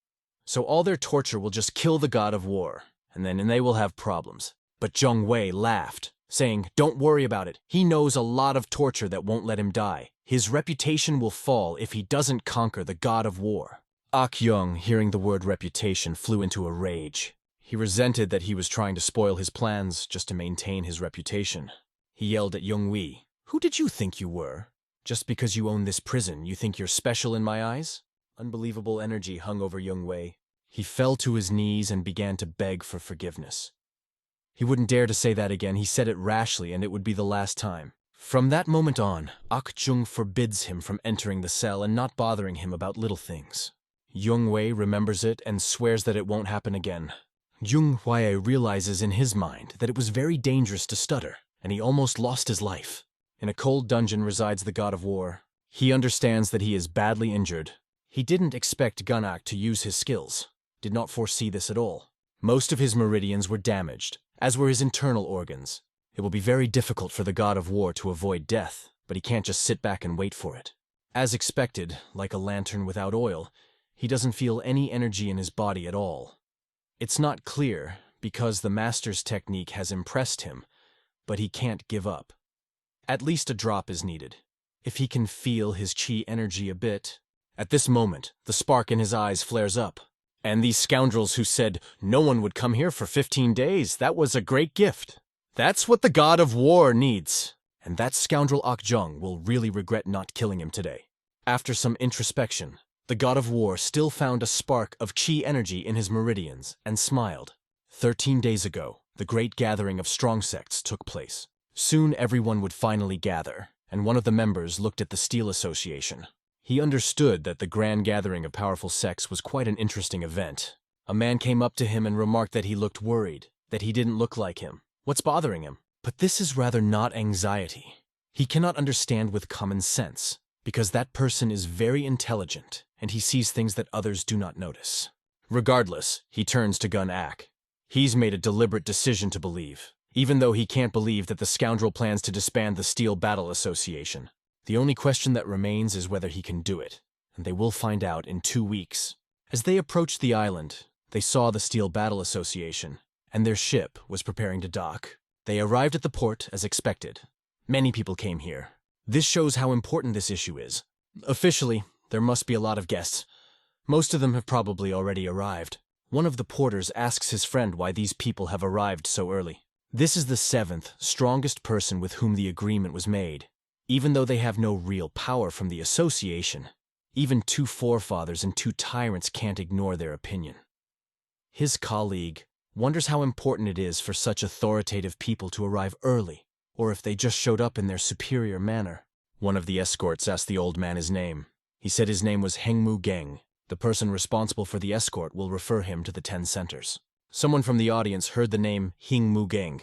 So all their torture will just kill the god of war, and then they will have problems. But Zhong Wei laughed, saying, "Don't worry about it. He knows a lot of torture that won't let him die. His reputation will fall if he doesn't conquer the god of war." Young, hearing the word reputation, flew into a rage. He resented that he was trying to spoil his plans just to maintain his reputation. He yelled at Yonghui, "Who did you think you were? Just because you own this prison, you think you're special in my eyes?" Unbelievable energy hung over Yonghui. He fell to his knees and began to beg for forgiveness. He wouldn't dare to say that again. He said it rashly, and it would be the last time. From that moment on, Jung forbids him from entering the cell and not bothering him about little things. Yonghui remembers it and swears that it won't happen again. Yonghui realizes in his mind that it was very dangerous to stutter, and he almost lost his life. In a cold dungeon resides the god of war. He understands that he is badly injured. He didn't expect Gunnak to use his skills, did not foresee this at all. Most of his meridians were damaged, as were his internal organs. It will be very difficult for the god of war to avoid death, but he can't just sit back and wait for it. As expected, like a lantern without oil, he doesn't feel any energy in his body at all. It's not clear, because the master's technique has impressed him, but he can't give up. At least a drop is needed. If he can feel his chi energy a bit. At this moment, the spark in his eyes flares up. And these scoundrels who said no one would come here for 15 days, that was a great gift. That's what the god of war needs. And that scoundrel Jung will really regret not killing him today. After some introspection, the god of war still found a spark of chi energy in his meridians and smiled. 13 days ago, the great gathering of strong sects took place. Soon everyone would finally gather, and one of the members looked at the Steel Association. He understood that the grand gathering of powerful sects was quite an interesting event. A man came up to him and remarked that he looked worried, that he didn't look like him. What's bothering him? But this is rather not anxiety. He cannot understand with common sense, because that person is very intelligent, and he sees things that others do not notice. Regardless, he turns to Gun Ak. He's made a deliberate decision to believe, even though he can't believe that the scoundrel plans to disband the Steel Battle Association. The only question that remains is whether he can do it, and they will find out in 2 weeks. As they approached the island, they saw the Steel Battle Association, and their ship was preparing to dock. They arrived at the port as expected. Many people came here. This shows how important this issue is. Officially, there must be a lot of guests. Most of them have probably already arrived. One of the porters asks his friend why these people have arrived so early. This is the 7th, strongest person with whom the agreement was made. Even though they have no real power from the association, even 2 forefathers and 2 tyrants can't ignore their opinion. His colleague wonders how important it is for such authoritative people to arrive early, or if they just showed up in their superior manner. One of the escorts asked the old man his name. He said his name was Hengmu Geng. The person responsible for the escort will refer him to the 10 centers. Someone from the audience heard the name Hengmu Geng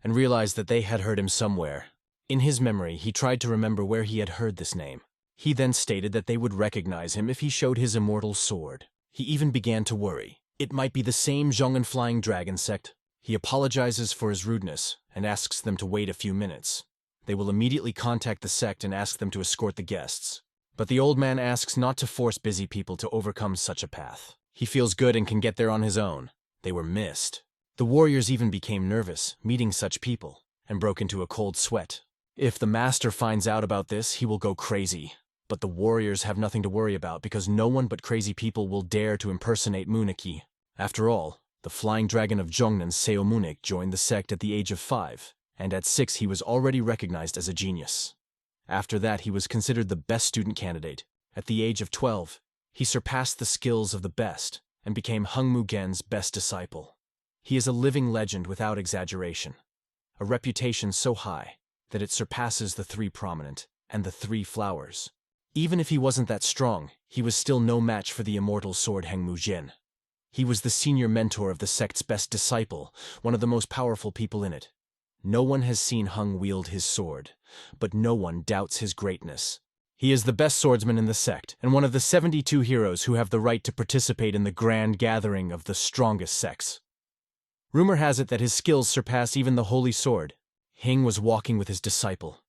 and realized that they had heard him somewhere. In his memory, he tried to remember where he had heard this name. He then stated that they would recognize him if he showed his immortal sword. He even began to worry. It might be the same Zhongan Flying Dragon sect. He apologizes for his rudeness and asks them to wait a few minutes. They will immediately contact the sect and ask them to escort the guests. But the old man asks not to force busy people to overcome such a path. He feels good and can get there on his own. They were missed. The warriors even became nervous, meeting such people, and broke into a cold sweat. If the master finds out about this, he will go crazy. But the warriors have nothing to worry about because no one but crazy people will dare to impersonate Muniki. After all, the flying dragon of Zhongnan, Seo Munik, joined the sect at the age of 5, and at 6 he was already recognized as a genius. After that, he was considered the best student candidate. At the age of 12, he surpassed the skills of the best and became Hengmu Gen's best disciple. He is a living legend without exaggeration, a reputation so high that it surpasses the 3 prominent and the 3 flowers. Even if he wasn't that strong, he was still no match for the immortal sword Heng Mujin. He was the senior mentor of the sect's best disciple, one of the most powerful people in it. No one has seen Heng wield his sword, but no one doubts his greatness. He is the best swordsman in the sect, and one of the 72 heroes who have the right to participate in the grand gathering of the strongest sects. Rumor has it that his skills surpass even the holy sword. Heng was walking with his disciple,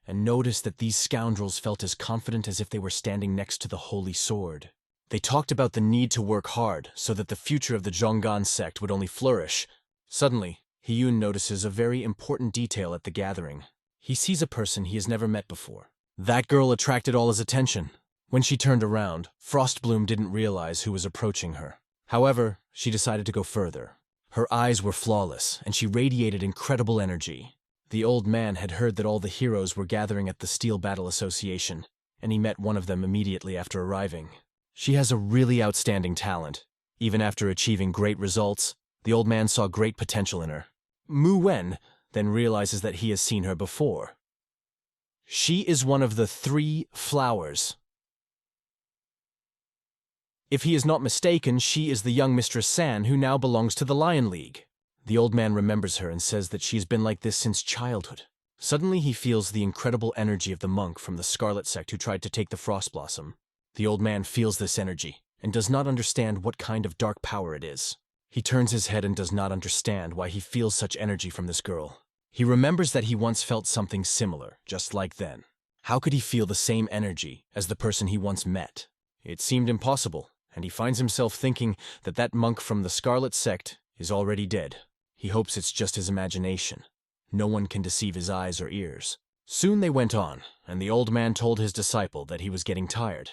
and noticed that these scoundrels felt as confident as if they were standing next to the holy sword. They talked about the need to work hard so that the future of the Zhonggan sect would only flourish. Suddenly, Hyun notices a very important detail at the gathering. He sees a person he has never met before. That girl attracted all his attention. When she turned around, Frostbloom didn't realize who was approaching her. However, she decided to go further. Her eyes were flawless, and she radiated incredible energy. The old man had heard that all the heroes were gathering at the Steel Battle Association, and he met one of them immediately after arriving. She has a really outstanding talent. Even after achieving great results, the old man saw great potential in her. Mu Wen then realizes that he has seen her before. She is one of the 3 flowers. If he is not mistaken, she is the young Mistress San who now belongs to the Lion League. The old man remembers her and says that she's been like this since childhood. Suddenly he feels the incredible energy of the monk from the Scarlet Sect who tried to take the Frost Blossom. The old man feels this energy and does not understand what kind of dark power it is. He turns his head and does not understand why he feels such energy from this girl. He remembers that he once felt something similar, just like then. How could he feel the same energy as the person he once met? It seemed impossible, and he finds himself thinking that that monk from the Scarlet Sect is already dead. He hopes it's just his imagination. No one can deceive his eyes or ears. Soon they went on, and the old man told his disciple that he was getting tired.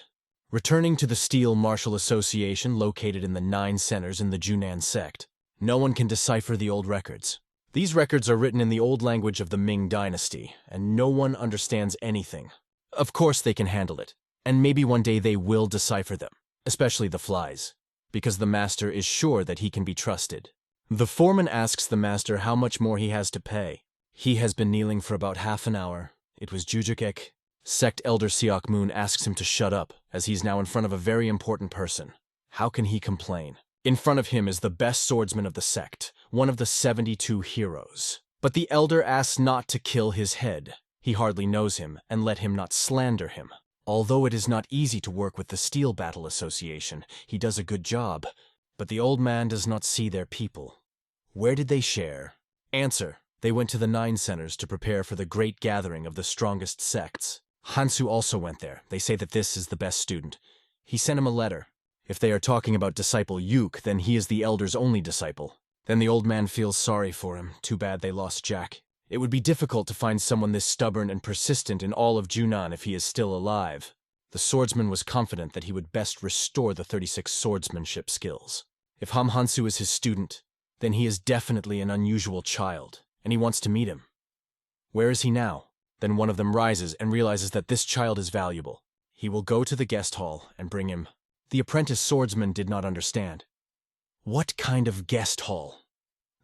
Returning to the Steel Martial Association located in the 9 centers in the Junan sect, no one can decipher the old records. These records are written in the old language of the Ming dynasty, and no one understands anything. Of course they can handle it, and maybe one day they will decipher them, especially the flies, because the master is sure that he can be trusted. The foreman asks the master how much more he has to pay. He has been kneeling for about half an hour. It was Jujukek. Sect Elder Siok Moon asks him to shut up, as he's now in front of a very important person. How can he complain? In front of him is the best swordsman of the sect, one of the 72 heroes. But the elder asks not to kill his head. He hardly knows him, and let him not slander him. Although it is not easy to work with the Steel Battle Association, he does a good job. But the old man does not see their people. Where did they share? Answer: they went to the 9 centers to prepare for the great gathering of the strongest sects. Hansu also went there. They say that this is the best student. He sent him a letter. If they are talking about disciple Yuk, then he is the elder's only disciple. Then the old man feels sorry for him. Too bad they lost Jack. It would be difficult to find someone this stubborn and persistent in all of Junan if he is still alive. The swordsman was confident that he would best restore the 36 swordsmanship skills. If Ham Hansu is his student, then he is definitely an unusual child, and he wants to meet him. Where is he now? Then one of them rises and realizes that this child is valuable. He will go to the guest hall and bring him. The apprentice swordsman did not understand. What kind of guest hall?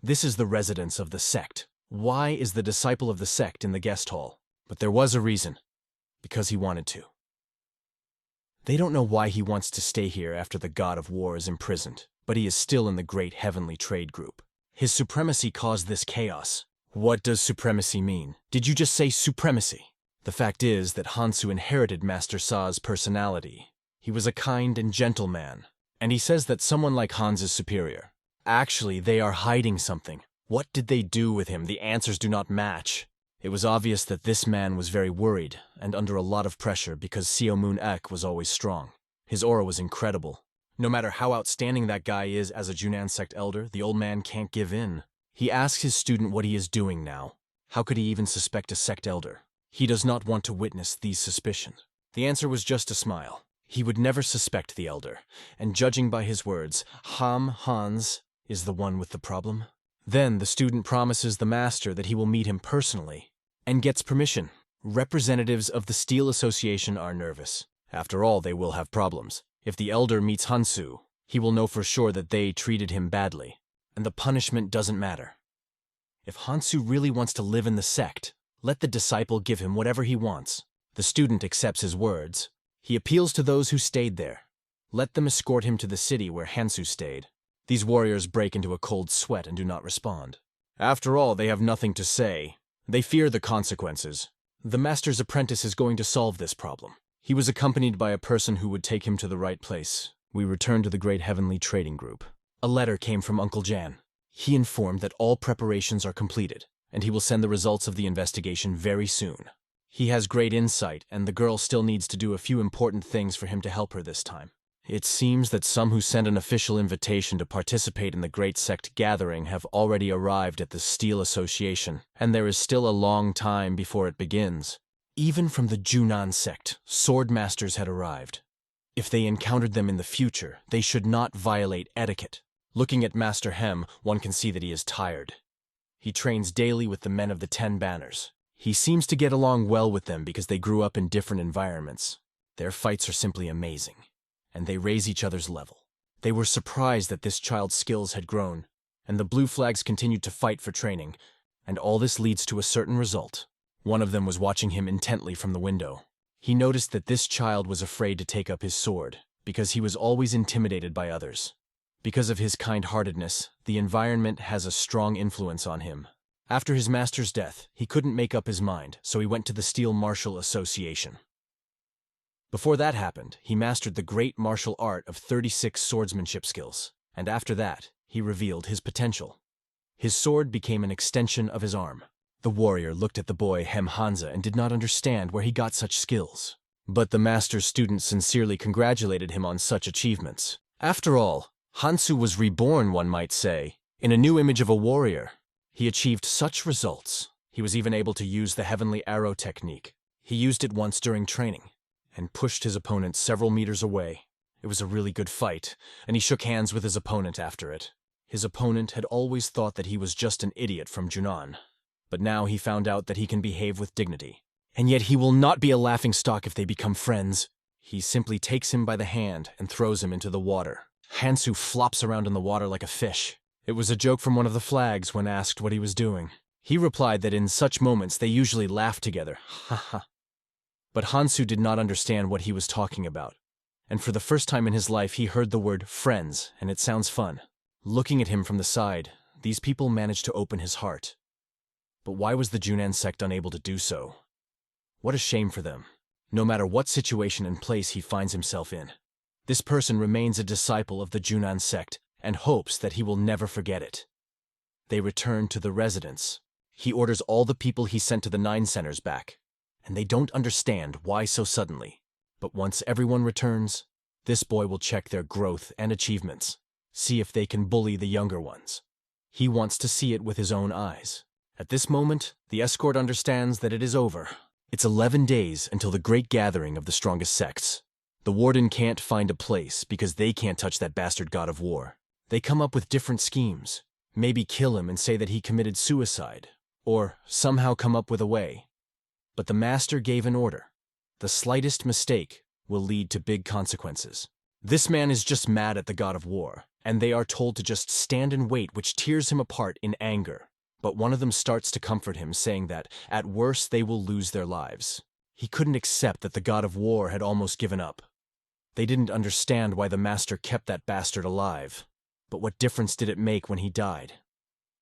This is the residence of the sect. Why is the disciple of the sect in the guest hall? But there was a reason. Because he wanted to. They don't know why he wants to stay here after the god of war is imprisoned, but he is still in the great heavenly trade group. His supremacy caused this chaos. What does supremacy mean? Did you just say supremacy? The fact is that Hansu inherited Master Sa's personality. He was a kind and gentle man, and he says that someone like Hans is superior. Actually, they are hiding something. What did they do with him? The answers do not match. It was obvious that this man was very worried and under a lot of pressure because Seo Moon Ek was always strong. His aura was incredible. No matter how outstanding that guy is as a Junan sect elder, the old man can't give in. He asks his student what he is doing now. How could he even suspect a sect elder? He does not want to witness these suspicions. The answer was just a smile. He would never suspect the elder, and judging by his words, Hans is the one with the problem. Then the student promises the master that he will meet him personally, and gets permission. Representatives of the Steel Association are nervous. After all, they will have problems. If the elder meets Hansu, he will know for sure that they treated him badly, and the punishment doesn't matter. If Hansu really wants to live in the sect, let the disciple give him whatever he wants. The student accepts his words. He appeals to those who stayed there. Let them escort him to the city where Hansu stayed. These warriors break into a cold sweat and do not respond. After all, they have nothing to say. They fear the consequences. The master's apprentice is going to solve this problem. He was accompanied by a person who would take him to the right place. We return to the great heavenly trading group. A letter came from Uncle Jan. He informed that all preparations are completed, and he will send the results of the investigation very soon. He has great insight, and the girl still needs to do a few important things for him to help her this time. It seems that some who sent an official invitation to participate in the Great Sect gathering have already arrived at the Steel Association, and there is still a long time before it begins. Even from the Junan sect, sword masters had arrived. If they encountered them in the future, they should not violate etiquette. Looking at Master Hem, one can see that he is tired. He trains daily with the men of the 10 Banners. He seems to get along well with them because they grew up in different environments. Their fights are simply amazing, and they raise each other's level. They were surprised that this child's skills had grown, and the Blue Flags continued to fight for training, and all this leads to a certain result. One of them was watching him intently from the window. He noticed that this child was afraid to take up his sword, because he was always intimidated by others. Because of his kind-heartedness, the environment has a strong influence on him. After his master's death, he couldn't make up his mind, so he went to the Steel Martial Association. Before that happened, he mastered the great martial art of 36 swordsmanship skills, and after that, he revealed his potential. His sword became an extension of his arm. The warrior looked at the boy Hem Hansa and did not understand where he got such skills. But the master's student sincerely congratulated him on such achievements. After all, Hansu was reborn, one might say, in a new image of a warrior. He achieved such results. He was even able to use the heavenly arrow technique. He used it once during training, and pushed his opponent several meters away. It was a really good fight, and he shook hands with his opponent after it. His opponent had always thought that he was just an idiot from Junan, but now he found out that he can behave with dignity. And yet he will not be a laughingstock if they become friends. He simply takes him by the hand and throws him into the water. Hansu flops around in the water like a fish. It was a joke from one of the flags when asked what he was doing. He replied that in such moments they usually laugh together. Ha ha. But Hansu did not understand what he was talking about. And for the first time in his life he heard the word friends, and it sounds fun. Looking at him from the side, these people managed to open his heart. But why was the Junan sect unable to do so? What a shame for them. No matter what situation and place he finds himself in, this person remains a disciple of the Junan sect and hopes that he will never forget it. They return to the residence. He orders all the people he sent to the 9 centers back, and they don't understand why so suddenly. But once everyone returns, this boy will check their growth and achievements, see if they can bully the younger ones. He wants to see it with his own eyes. At this moment, the escort understands that it is over. It's 11 days until the great gathering of the strongest sects. The warden can't find a place because they can't touch that bastard god of war. They come up with different schemes. Maybe kill him and say that he committed suicide, or somehow come up with a way. But the master gave an order. The slightest mistake will lead to big consequences. This man is just mad at the god of war, and they are told to just stand and wait, which tears him apart in anger. But one of them starts to comfort him, saying that, at worst, they will lose their lives. He couldn't accept that the god of war had almost given up. They didn't understand why the master kept that bastard alive. But what difference did it make when he died?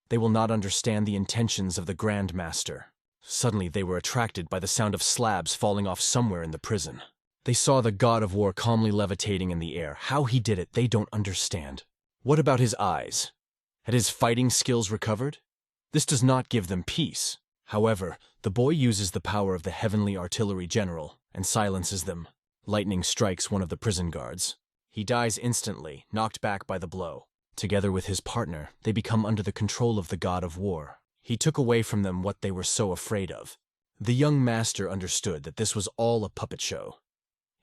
They will not understand the intentions of the Grand Master. Suddenly they were attracted by the sound of slabs falling off somewhere in the prison. They saw the god of war calmly levitating in the air. How he did it, they don't understand. What about his eyes? Had his fighting skills recovered? This does not give them peace. However, the boy uses the power of the heavenly artillery general and silences them. Lightning strikes one of the prison guards. He dies instantly, knocked back by the blow. Together with his partner, they become under the control of the god of war. He took away from them what they were so afraid of. The young master understood that this was all a puppet show,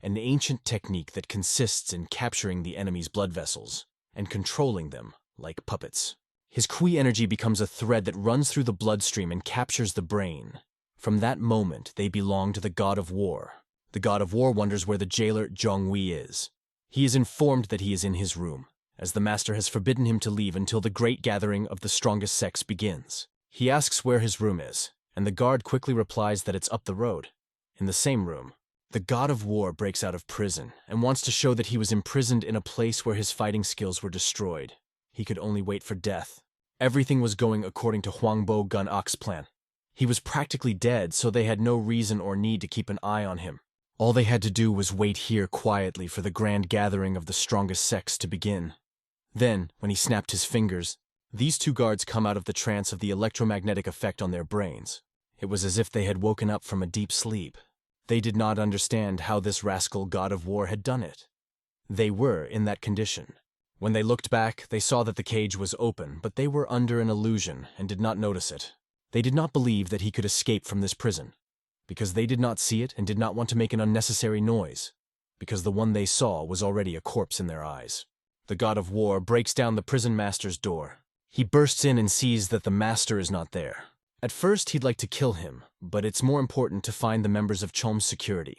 an ancient technique that consists in capturing the enemy's blood vessels and controlling them like puppets. His Kui energy becomes a thread that runs through the bloodstream and captures the brain. From that moment, they belong to the god of war. The god of war wonders where the jailer Zhonghui is. He is informed that he is in his room, as the master has forbidden him to leave until the great gathering of the strongest sects begins. He asks where his room is, and the guard quickly replies that it's up the road. In the same room, The god of war breaks out of prison and wants to show that he was imprisoned in a place where his fighting skills were destroyed. He could only wait for death. Everything was going according to Huangbo Gun Ok's plan. He was practically dead, so they had no reason or need to keep an eye on him. All they had to do was wait here quietly for the grand gathering of the strongest sects to begin. Then, when he snapped his fingers, these two guards come out of the trance of the electromagnetic effect on their brains. It was as if they had woken up from a deep sleep. They did not understand how this rascal god of war had done it. They were in that condition. When they looked back, they saw that the cage was open, but they were under an illusion and did not notice it. They did not believe that he could escape from this prison, because they did not see it and did not want to make an unnecessary noise, because the one they saw was already a corpse in their eyes. The god of war breaks down the prison master's door. He bursts in and sees that the master is not there. At first, he'd like to kill him, but it's more important to find the members of Chom's security.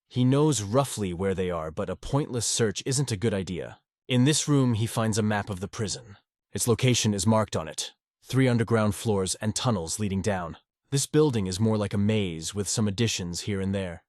He knows roughly where they are, but a pointless search isn't a good idea. In this room, he finds a map of the prison. Its location is marked on it. 3 underground floors and tunnels leading down. This building is more like a maze with some additions here and there.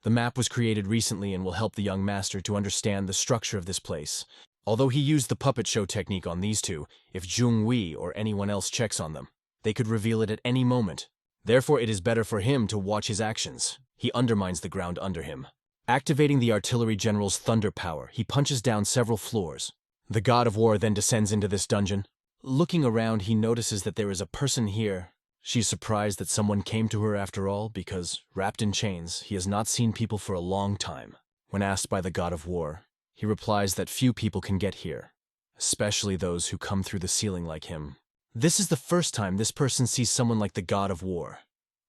The map was created recently and will help the young master to understand the structure of this place. Although he used the puppet show technique on these two, if Jung Wei or anyone else checks on them, they could reveal it at any moment. Therefore, it is better for him to watch his actions. He undermines the ground under him. Activating the artillery general's thunder power, he punches down several floors. The god of war then descends into this dungeon. Looking around, he notices that there is a person here. She's surprised that someone came to her after all, because, wrapped in chains, he has not seen people for a long time. When asked by the god of war, he replies that few people can get here, especially those who come through the ceiling like him. This is the first time this person sees someone like the god of war.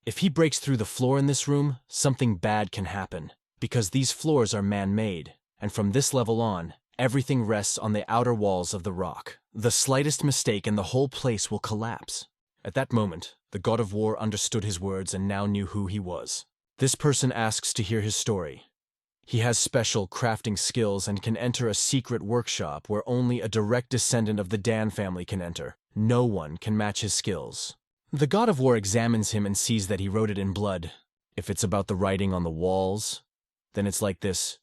If he breaks through the floor in this room, something bad can happen, because these floors are man-made, and from this level on, everything rests on the outer walls of the rock. The slightest mistake and the whole place will collapse. At that moment, the god of war understood his words and now knew who he was. This person asks to hear his story. He has special crafting skills and can enter a secret workshop where only a direct descendant of the Dan family can enter. No one can match his skills. The god of war examines him and sees that he wrote it in blood. If it's about the writing on the walls, then it's like this.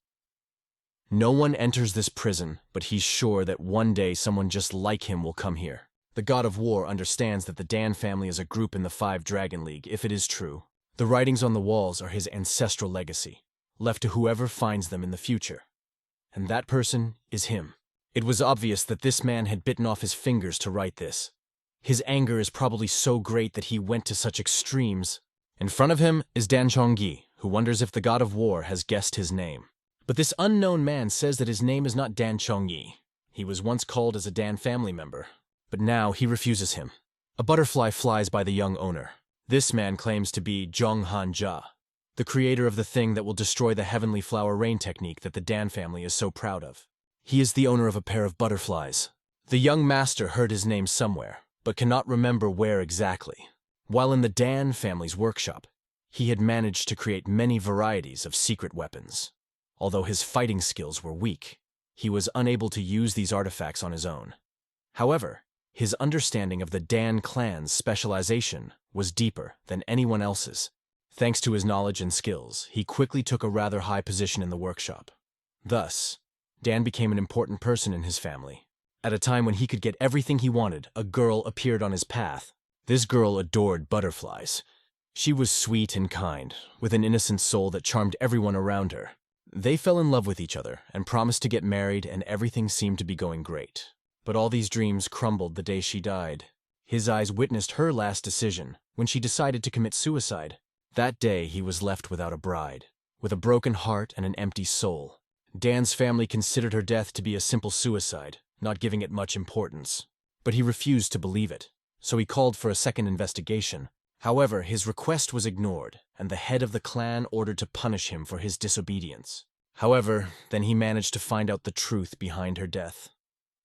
No one enters this prison, but he's sure that one day someone just like him will come here. The god of war understands that the Dan family is a group in the 5 Dragon League, if it is true. The writings on the walls are his ancestral legacy, left to whoever finds them in the future. And that person is him. It was obvious that this man had bitten off his fingers to write this. His anger is probably so great that he went to such extremes. In front of him is Dan Chongyi, who wonders if the god of war has guessed his name. But this unknown man says that his name is not Dan Chongyi. He was once called as a Dan family member, but now he refuses him. A butterfly flies by the young owner. This man claims to be Zhong Han Jia, the creator of the thing that will destroy the heavenly flower rain technique that the Dan family is so proud of. He is the owner of a pair of butterflies. The young master heard his name somewhere, but cannot remember where exactly. While in the Dan family's workshop, he had managed to create many varieties of secret weapons. Although his fighting skills were weak, he was unable to use these artifacts on his own. However, his understanding of the Dan clan's specialization was deeper than anyone else's. Thanks to his knowledge and skills, he quickly took a rather high position in the workshop. Thus, Dan became an important person in his family. At a time when he could get everything he wanted, a girl appeared on his path. This girl adored butterflies. She was sweet and kind, with an innocent soul that charmed everyone around her. They fell in love with each other and promised to get married, and everything seemed to be going great. But all these dreams crumbled the day she died. His eyes witnessed her last decision when she decided to commit suicide. That day he was left without a bride, with a broken heart and an empty soul. Dan's family considered her death to be a simple suicide, not giving it much importance. But he refused to believe it, so he called for a second investigation. However, his request was ignored, and the head of the clan ordered to punish him for his disobedience. However, then he managed to find out the truth behind her death.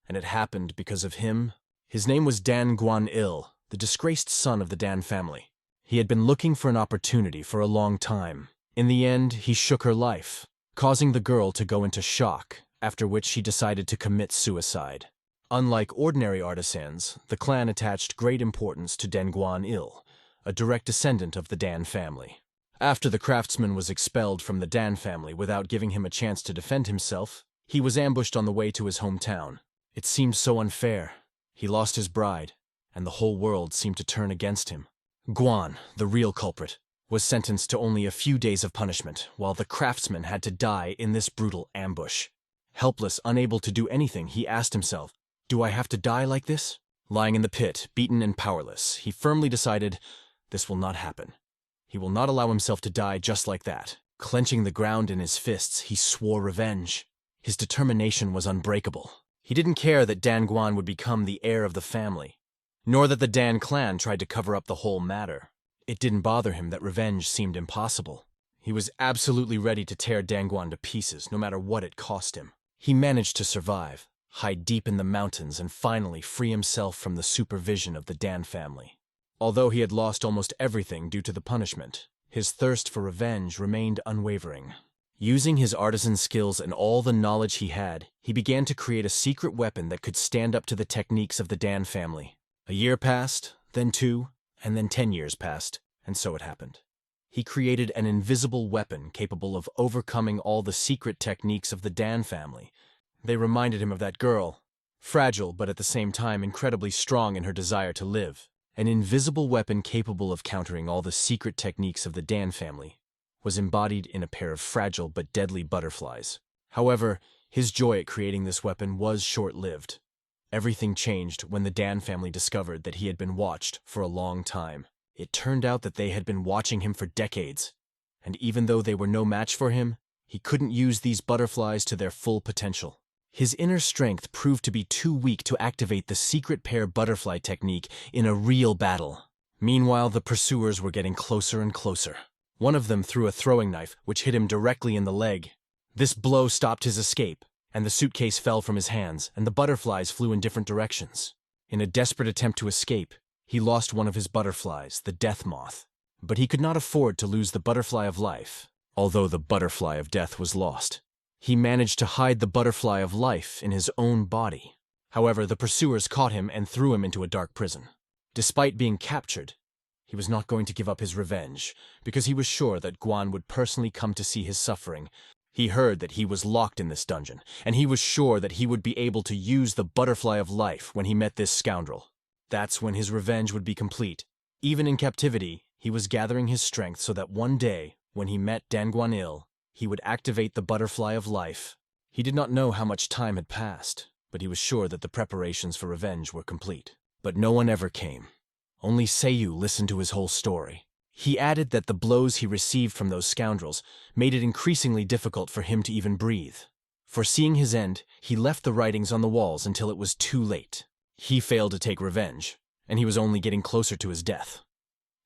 And it happened because of him. His name was Dan Guan-il, the disgraced son of the Dan family. He had been looking for an opportunity for a long time. In the end, he shook her life, causing the girl to go into shock, after which she decided to commit suicide. Unlike ordinary artisans, the clan attached great importance to Dan Guan-il, a direct descendant of the Dan family. After the craftsman was expelled from the Dan family without giving him a chance to defend himself, he was ambushed on the way to his hometown. It seemed so unfair. He lost his bride, and the whole world seemed to turn against him. Guan, the real culprit, was sentenced to only a few days of punishment, while the craftsman had to die in this brutal ambush. Helpless, unable to do anything, he asked himself, "Do I have to die like this?" Lying in the pit, beaten and powerless, he firmly decided, this will not happen. He will not allow himself to die just like that. Clenching the ground in his fists, he swore revenge. His determination was unbreakable. He didn't care that Dan Guan would become the heir of the family, nor that the Dan clan tried to cover up the whole matter. It didn't bother him that revenge seemed impossible. He was absolutely ready to tear Dan Guan to pieces, no matter what it cost him. He managed to survive, hide deep in the mountains, and finally free himself from the supervision of the Dan family. Although he had lost almost everything due to the punishment, his thirst for revenge remained unwavering. Using his artisan skills and all the knowledge he had, he began to create a secret weapon that could stand up to the techniques of the Dan family. A year passed, then 2, and then 10 years passed, and so it happened. He created an invisible weapon capable of overcoming all the secret techniques of the Dan family. They reminded him of that girl, fragile but at the same time incredibly strong in her desire to live. An invisible weapon capable of countering all the secret techniques of the Dan family was embodied in a pair of fragile but deadly butterflies. However, his joy at creating this weapon was short-lived. Everything changed when the Dan family discovered that he had been watched for a long time. It turned out that they had been watching him for decades, and even though they were no match for him, he couldn't use these butterflies to their full potential. His inner strength proved to be too weak to activate the secret pair butterfly technique in a real battle. Meanwhile, the pursuers were getting closer and closer. One of them threw a throwing knife, which hit him directly in the leg. This blow stopped his escape, and the suitcase fell from his hands, and the butterflies flew in different directions. In a desperate attempt to escape, he lost one of his butterflies, the death moth. But he could not afford to lose the butterfly of life, although the butterfly of death was lost. He managed to hide the butterfly of life in his own body. However, the pursuers caught him and threw him into a dark prison. Despite being captured, he was not going to give up his revenge, because he was sure that Guan would personally come to see his suffering. He heard that he was locked in this dungeon, and he was sure that he would be able to use the butterfly of life when he met this scoundrel. That's when his revenge would be complete. Even in captivity, he was gathering his strength so that one day, when he met Dan Guanil, he would activate the butterfly of life. He did not know how much time had passed, but he was sure that the preparations for revenge were complete. But no one ever came. Only Seiyu listened to his whole story. He added that the blows he received from those scoundrels made it increasingly difficult for him to even breathe. Foreseeing his end, he left the writings on the walls until it was too late. He failed to take revenge, and he was only getting closer to his death.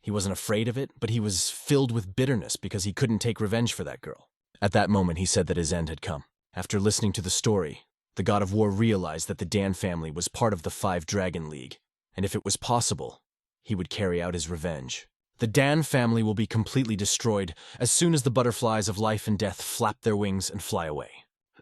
He wasn't afraid of it, but he was filled with bitterness because he couldn't take revenge for that girl. At that moment, he said that his end had come. After listening to the story, the God of War realized that the Dan family was part of the 5 Dragon League, and if it was possible, he would carry out his revenge. The Dan family will be completely destroyed as soon as the butterflies of life and death flap their wings and fly away.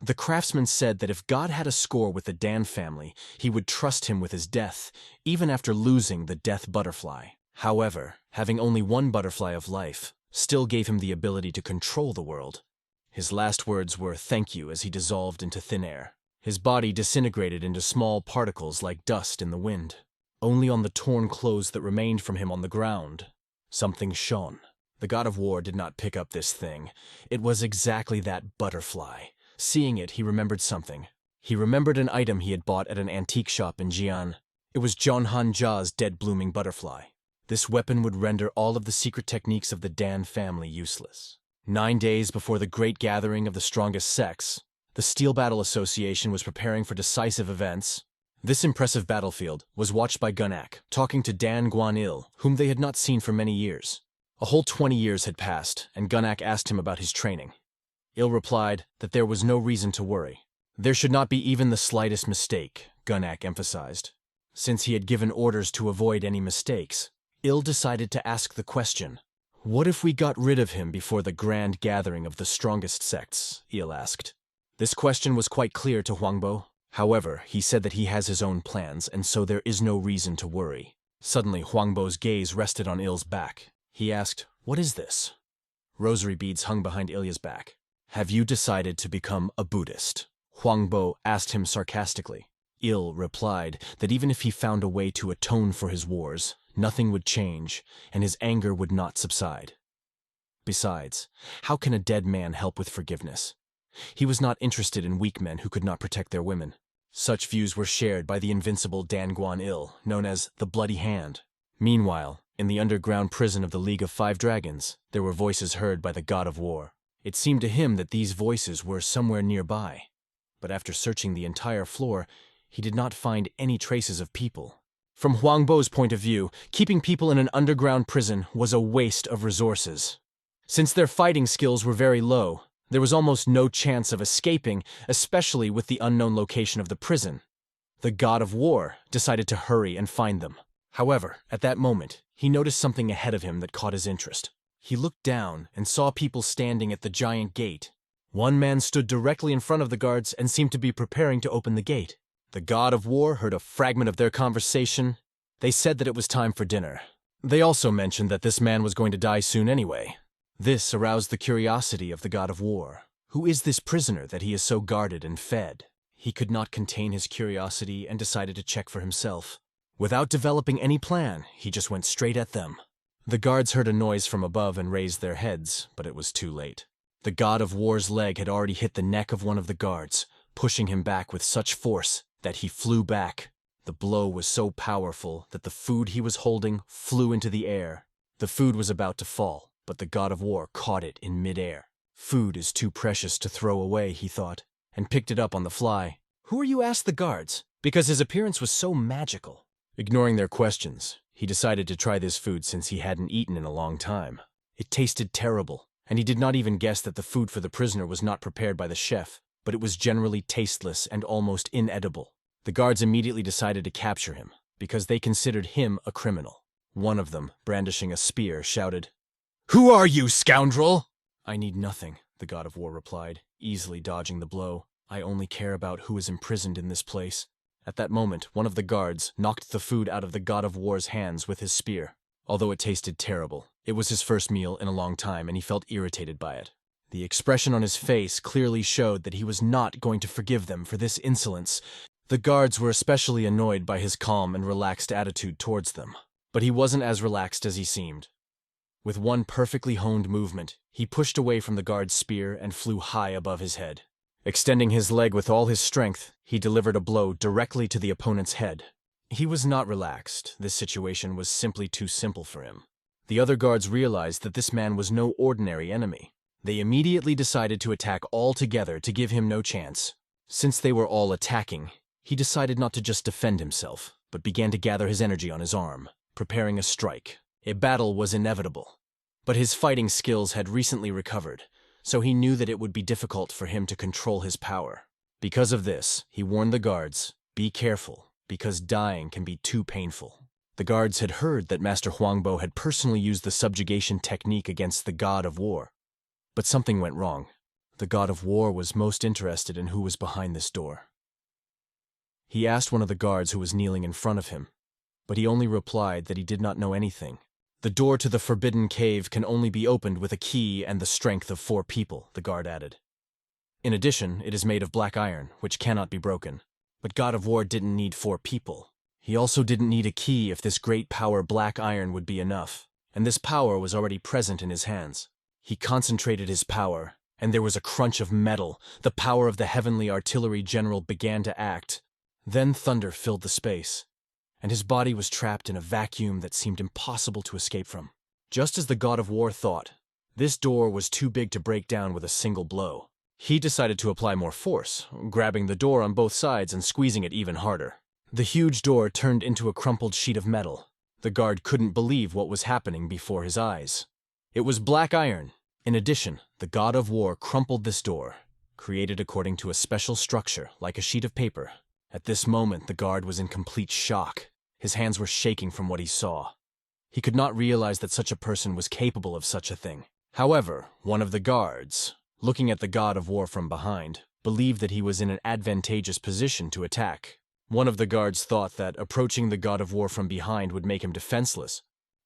The craftsman said that if God had a score with the Dan family, he would trust him with his death, even after losing the death butterfly. However, having only one butterfly of life still gave him the ability to control the world. His last words were "thank you" as he dissolved into thin air. His body disintegrated into small particles like dust in the wind. Only on the torn clothes that remained from him on the ground, something shone. The God of War did not pick up this thing. It was exactly that butterfly. Seeing it, he remembered something. He remembered an item he had bought at an antique shop in Jian. It was Zhonghan Jia's dead blooming butterfly. This weapon would render all of the secret techniques of the Dan family useless. 9 days before the great gathering of the strongest sects, the Steel Battle Association was preparing for decisive events. This impressive battlefield was watched by Gunak, talking to Dan Guanil, whom they had not seen for many years. A whole 20 years had passed, and Gunak asked him about his training. Il replied that there was no reason to worry. There should not be even the slightest mistake, Gunak emphasized. Since he had given orders to avoid any mistakes, Il decided to ask the question, "What if we got rid of him before the grand gathering of the strongest sects?" Il asked. This question was quite clear to Huangbo. However, he said that he has his own plans, and so there is no reason to worry. Suddenly, Huangbo's gaze rested on Il's back. He asked, "What is this?" Rosary beads hung behind Ilya's back. "Have you decided to become a Buddhist?" Huangbo asked him sarcastically. Il replied that even if he found a way to atone for his wars, nothing would change, and his anger would not subside. Besides, how can a dead man help with forgiveness? He was not interested in weak men who could not protect their women. Such views were shared by the invincible Dan Guan-il, known as the Bloody Hand. Meanwhile, in the underground prison of the League of Five Dragons, there were voices heard by the God of War. It seemed to him that these voices were somewhere nearby. But after searching the entire floor, he did not find any traces of people. From Huangbo's point of view, keeping people in an underground prison was a waste of resources. Since their fighting skills were very low, there was almost no chance of escaping, especially with the unknown location of the prison. The God of War decided to hurry and find them. However, at that moment, he noticed something ahead of him that caught his interest. He looked down and saw people standing at the giant gate. One man stood directly in front of the guards and seemed to be preparing to open the gate. The God of War heard a fragment of their conversation. They said that it was time for dinner. They also mentioned that this man was going to die soon anyway. This aroused the curiosity of the God of War. Who is this prisoner that he is so guarded and fed? He could not contain his curiosity and decided to check for himself. Without developing any plan, he just went straight at them. The guards heard a noise from above and raised their heads, but it was too late. The God of War's leg had already hit the neck of one of the guards, pushing him back with such force that he flew back. The blow was so powerful that the food he was holding flew into the air. The food was about to fall, but the God of War caught it in midair. Food is too precious to throw away, he thought, and picked it up on the fly. "Who are you?" asked the guards, because his appearance was so magical. Ignoring their questions, he decided to try this food since he hadn't eaten in a long time. It tasted terrible, and he did not even guess that the food for the prisoner was not prepared by the chef, but it was generally tasteless and almost inedible. The guards immediately decided to capture him, because they considered him a criminal. One of them, brandishing a spear, shouted, "Who are you, scoundrel?" "I need nothing," the God of War replied, easily dodging the blow. "I only care about who is imprisoned in this place." At that moment, one of the guards knocked the food out of the God of War's hands with his spear. Although it tasted terrible, it was his first meal in a long time and he felt irritated by it. The expression on his face clearly showed that he was not going to forgive them for this insolence. The guards were especially annoyed by his calm and relaxed attitude towards them. But he wasn't as relaxed as he seemed. With one perfectly honed movement, he pushed away from the guard's spear and flew high above his head. Extending his leg with all his strength, he delivered a blow directly to the opponent's head. He was not relaxed. This situation was simply too simple for him. The other guards realized that this man was no ordinary enemy. They immediately decided to attack all together to give him no chance. Since they were all attacking, he decided not to just defend himself, but began to gather his energy on his arm, preparing a strike. A battle was inevitable. But his fighting skills had recently recovered, so he knew that it would be difficult for him to control his power. Because of this, he warned the guards, "Be careful, because dying can be too painful." The guards had heard that Master Huangbo had personally used the subjugation technique against the God of War. But something went wrong. The God of War was most interested in who was behind this door. He asked one of the guards who was kneeling in front of him, but he only replied that he did not know anything. "The door to the forbidden cave can only be opened with a key and the strength of 4 people, the guard added. In addition, it is made of black iron, which cannot be broken. But God of War didn't need 4 people. He also didn't need a key if this great power black iron would be enough, and this power was already present in his hands. He concentrated his power, and there was a crunch of metal. The power of the heavenly artillery general began to act. Then thunder filled the space, and his body was trapped in a vacuum that seemed impossible to escape from. Just as the God of War thought, this door was too big to break down with a single blow. He decided to apply more force, grabbing the door on both sides and squeezing it even harder. The huge door turned into a crumpled sheet of metal. The guard couldn't believe what was happening before his eyes. It was black iron. In addition, the God of War crumpled this door, created according to a special structure like a sheet of paper. At this moment, the guard was in complete shock. His hands were shaking from what he saw. He could not realize that such a person was capable of such a thing. However, one of the guards, looking at the God of War from behind, believed that he was in an advantageous position to attack. One of the guards thought that approaching the God of War from behind would make him defenseless.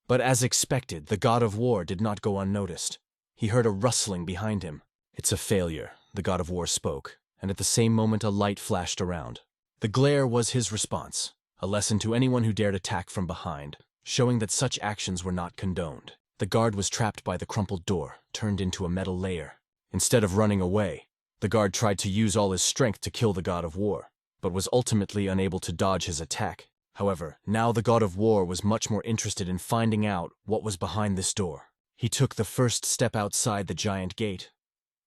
But as expected, the God of War did not go unnoticed. he heard a rustling behind him. "It's a failure," the god of war spoke, and at the same moment a light flashed around. The glare was his response, a lesson to anyone who dared attack from behind, showing that such actions were not condoned. The guard was trapped by the crumpled door, turned into a metal layer. Instead of running away, the guard tried to use all his strength to kill the god of war, but was ultimately unable to dodge his attack. However, now the god of war was much more interested in finding out what was behind this door. He took the first step outside the giant gate,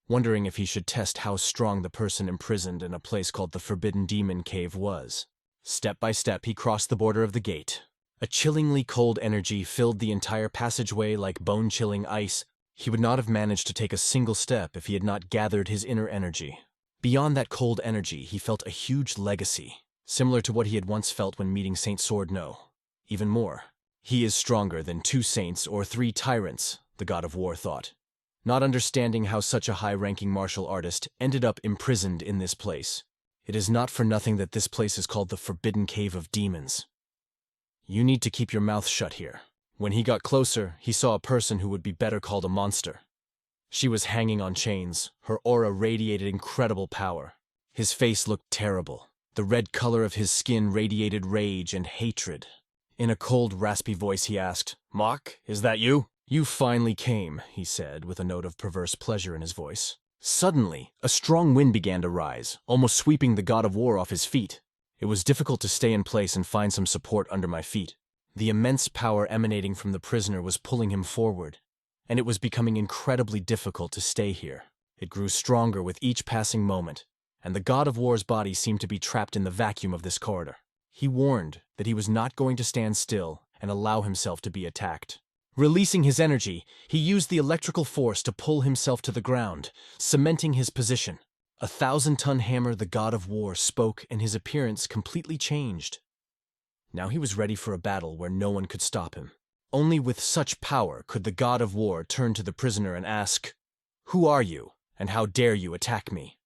wondering if he should test how strong the person imprisoned in a place called the Forbidden Demon Cave was. Step by step, he crossed the border of the gate. A chillingly cold energy filled the entire passageway like bone-chilling ice. He would not have managed to take a single step if he had not gathered his inner energy. Beyond that cold energy, he felt a huge legacy, similar to what he had once felt when meeting Saint Swordno. Even more, he is stronger than 2 saints or 3 tyrants, the god of war thought, not understanding how such a high-ranking martial artist ended up imprisoned in this place. It is not for nothing that this place is called the Forbidden Cave of Demons. "You need to keep your mouth shut here." When he got closer, he saw a person who would be better called a monster. She was hanging on chains. Her aura radiated incredible power. His face looked terrible. The red color of his skin radiated rage and hatred. In a cold, raspy voice he asked, "Mok, is that you?" "You finally came," he said, with a note of perverse pleasure in his voice. Suddenly, a strong wind began to rise, almost sweeping the god of war off his feet. It was difficult to stay in place and find some support under my feet. The immense power emanating from the prisoner was pulling him forward, and it was becoming incredibly difficult to stay here. It grew stronger with each passing moment, and the god of war's body seemed to be trapped in the vacuum of this corridor. He warned that he was not going to stand still and allow himself to be attacked. Releasing his energy, he used the electrical force to pull himself to the ground, cementing his position. A 1,000-ton hammer, the god of war spoke, and his appearance completely changed. Now he was ready for a battle where no one could stop him. Only with such power could the god of war turn to the prisoner and ask, "Who are you, and how dare you attack me?"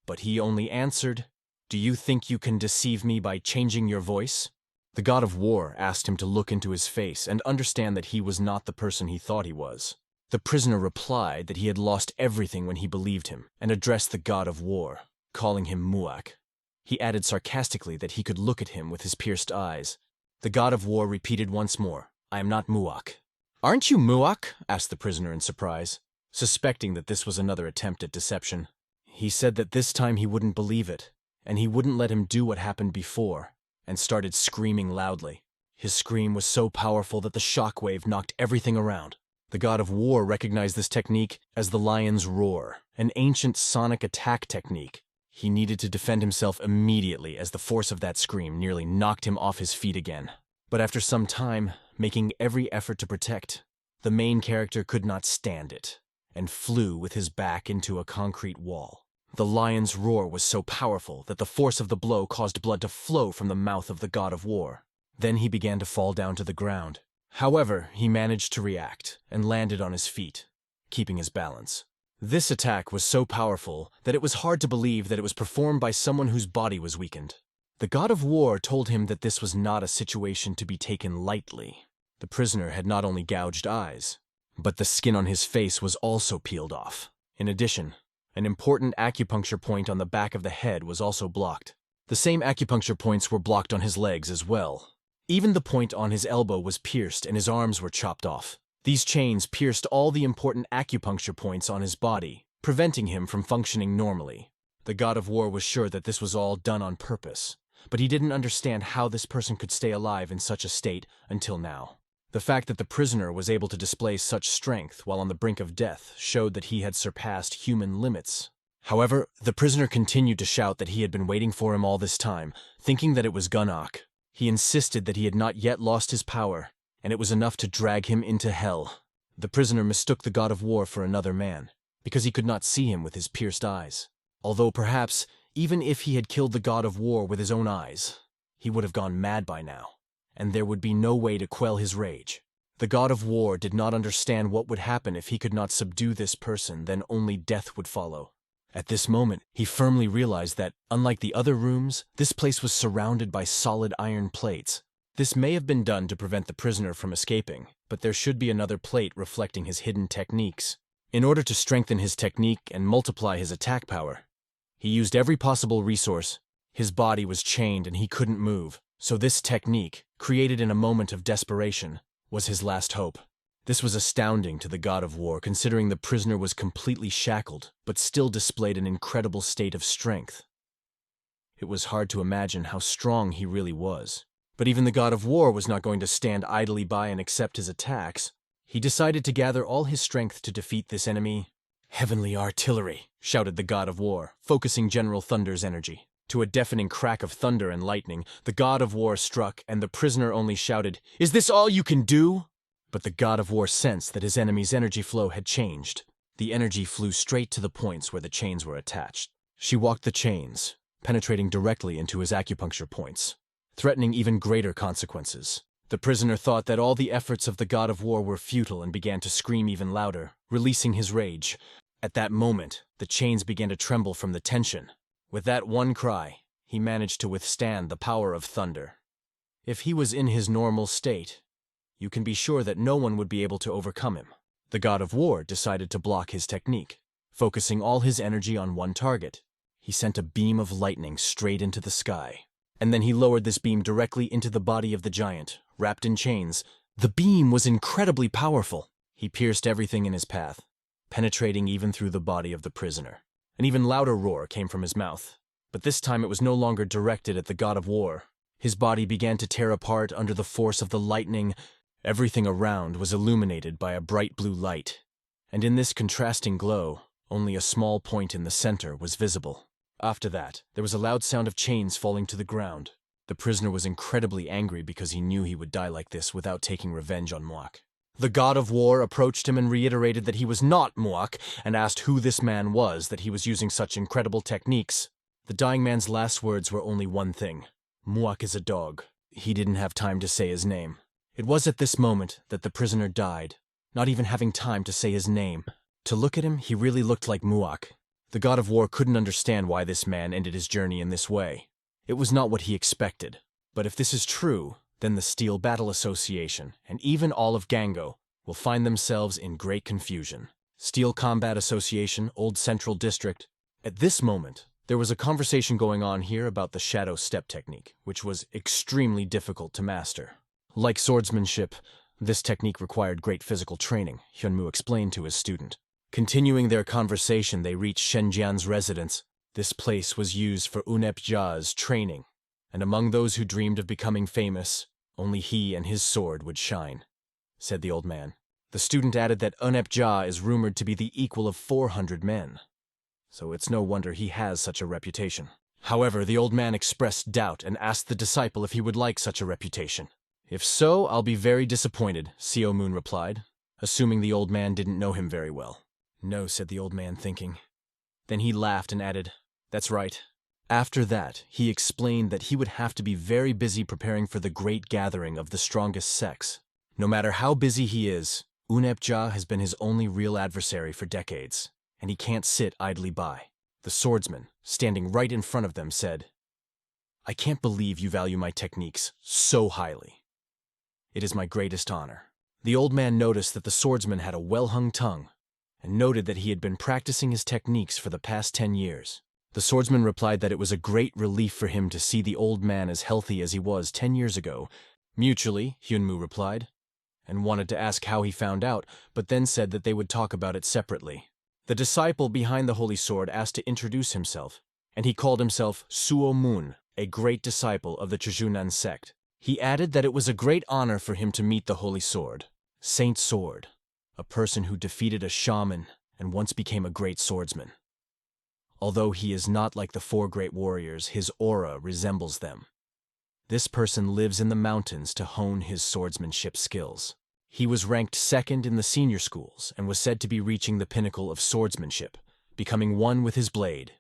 But he only answered, "Do you think you can deceive me by changing your voice?" The god of war asked him to look into his face and understand that he was not the person he thought he was. The prisoner replied that he had lost everything when he believed him, and addressed the god of war, calling him Muak. He added sarcastically that he could look at him with his pierced eyes. The god of war repeated once more, "I am not Muak." "Aren't you Muak?" asked the prisoner in surprise, suspecting that this was another attempt at deception. He said that this time he wouldn't believe it, and he wouldn't let him do what happened before, and started screaming loudly. His scream was so powerful that the shockwave knocked everything around. The god of war recognized this technique as the lion's roar, an ancient sonic attack technique. He needed to defend himself immediately as the force of that scream nearly knocked him off his feet again. But after some time, making every effort to protect, the main character could not stand it, and flew with his back into a concrete wall. The lion's roar was so powerful that the force of the blow caused blood to flow from the mouth of the god of war. Then he began to fall down to the ground. However, he managed to react and landed on his feet, keeping his balance. This attack was so powerful that it was hard to believe that it was performed by someone whose body was weakened. The god of war told him that this was not a situation to be taken lightly. The prisoner had not only gouged eyes, but the skin on his face was also peeled off. In addition, an important acupuncture point on the back of the head was also blocked. The same acupuncture points were blocked on his legs as well. Even the point on his elbow was pierced and his arms were chopped off. These chains pierced all the important acupuncture points on his body, preventing him from functioning normally. The god of war was sure that this was all done on purpose, but he didn't understand how this person could stay alive in such a state until now. The fact that the prisoner was able to display such strength while on the brink of death showed that he had surpassed human limits. However, the prisoner continued to shout that he had been waiting for him all this time, thinking that it was Gunok. He insisted that he had not yet lost his power, and it was enough to drag him into hell. The prisoner mistook the god of war for another man, because he could not see him with his pierced eyes. Although perhaps, even if he had killed the god of war with his own eyes, he would have gone mad by now, and there would be no way to quell his rage. The god of war did not understand what would happen if he could not subdue this person, then only death would follow. At this moment, he firmly realized that, unlike the other rooms, this place was surrounded by solid iron plates. This may have been done to prevent the prisoner from escaping, but there should be another plate reflecting his hidden techniques. In order to strengthen his technique and multiply his attack power, he used every possible resource. His body was chained and he couldn't move, so this technique, created in a moment of desperation, was his last hope. This was astounding to the god of war, considering the prisoner was completely shackled, but still displayed an incredible state of strength. It was hard to imagine how strong he really was. But even the god of war was not going to stand idly by and accept his attacks. He decided to gather all his strength to defeat this enemy. "Heavenly artillery," shouted the god of war, focusing General Thunder's energy. To a deafening crack of thunder and lightning, the god of war struck, and the prisoner only shouted, "Is this all you can do?" But the god of war sensed that his enemy's energy flow had changed. The energy flew straight to the points where the chains were attached. She walked the chains, penetrating directly into his acupuncture points, threatening even greater consequences. The prisoner thought that all the efforts of the god of war were futile and began to scream even louder, releasing his rage. At that moment, the chains began to tremble from the tension. With that one cry, he managed to withstand the power of thunder. If he was in his normal state, you can be sure that no one would be able to overcome him. The god of war decided to block his technique, focusing all his energy on one target. He sent a beam of lightning straight into the sky, and then he lowered this beam directly into the body of the giant, wrapped in chains. The beam was incredibly powerful. He pierced everything in his path, penetrating even through the body of the prisoner. An even louder roar came from his mouth, but this time it was no longer directed at the god of war. His body began to tear apart under the force of the lightning. Everything around was illuminated by a bright blue light, and in this contrasting glow, only a small point in the center was visible. After that, there was a loud sound of chains falling to the ground. The prisoner was incredibly angry because he knew he would die like this without taking revenge on Muak. The god of war approached him and reiterated that he was not Muak, and asked who this man was that he was using such incredible techniques. The dying man's last words were only one thing: "Muak is a dog." He didn't have time to say his name. It was at this moment that the prisoner died, not even having time to say his name. To look at him, he really looked like Muak. The god of war couldn't understand why this man ended his journey in this way. It was not what he expected. But if this is true, then the Steel Battle Association, and even all of Gango, will find themselves in great confusion. Steel Combat Association, Old Central District. At this moment, there was a conversation going on here about the shadow step technique, which was extremely difficult to master. Like swordsmanship, this technique required great physical training, Hyunmu explained to his student. Continuing their conversation, they reached Shenjian's residence. This place was used for Unep-ja's training, and among those who dreamed of becoming famous, only he and his sword would shine, said the old man. The student added that Unep-ja is rumored to be the equal of 400 men, so it's no wonder he has such a reputation. However, the old man expressed doubt and asked the disciple if he would like such a reputation. "If so, I'll be very disappointed," Seo Moon replied, assuming the old man didn't know him very well. "No," said the old man, thinking. Then he laughed and added, "That's right." After that, he explained that he would have to be very busy preparing for the great gathering of the strongest sex. No matter how busy he is, Unep-ja has been his only real adversary for decades, and he can't sit idly by. The swordsman, standing right in front of them, said, "I can't believe you value my techniques so highly. It is my greatest honor." The old man noticed that the swordsman had a well-hung tongue, and noted that he had been practicing his techniques for the past 10 years. The swordsman replied that it was a great relief for him to see the old man as healthy as he was 10 years ago. Mutually, Hyunmu replied, and wanted to ask how he found out, but then said that they would talk about it separately. The disciple behind the holy sword asked to introduce himself, and he called himself Suo Moon, a great disciple of the Chujunan sect. He added that it was a great honor for him to meet the holy sword, Saint Sword, a person who defeated a shaman and once became a great swordsman. Although he is not like the 4 great warriors, his aura resembles them. This person lives in the mountains to hone his swordsmanship skills. He was ranked 2nd in the senior schools and was said to be reaching the pinnacle of swordsmanship, becoming one with his blade.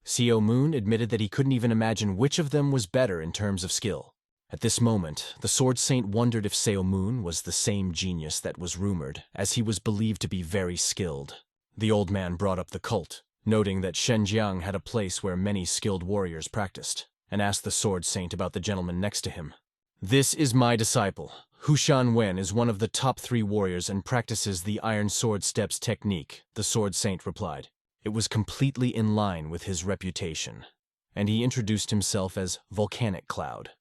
Seo Moon admitted that he couldn't even imagine which of them was better in terms of skill. At this moment, the Sword Saint wondered if Seo Moon was the same genius that was rumored, as he was believed to be very skilled. The old man brought up the cult, noting that Shenjiang had a place where many skilled warriors practiced, and asked the Sword Saint about the gentleman next to him. "This is my disciple. Hushan Wen is one of the top 3 warriors and practices the Iron Sword Steps technique," the Sword Saint replied. It was completely in line with his reputation, and he introduced himself as Volcanic Cloud,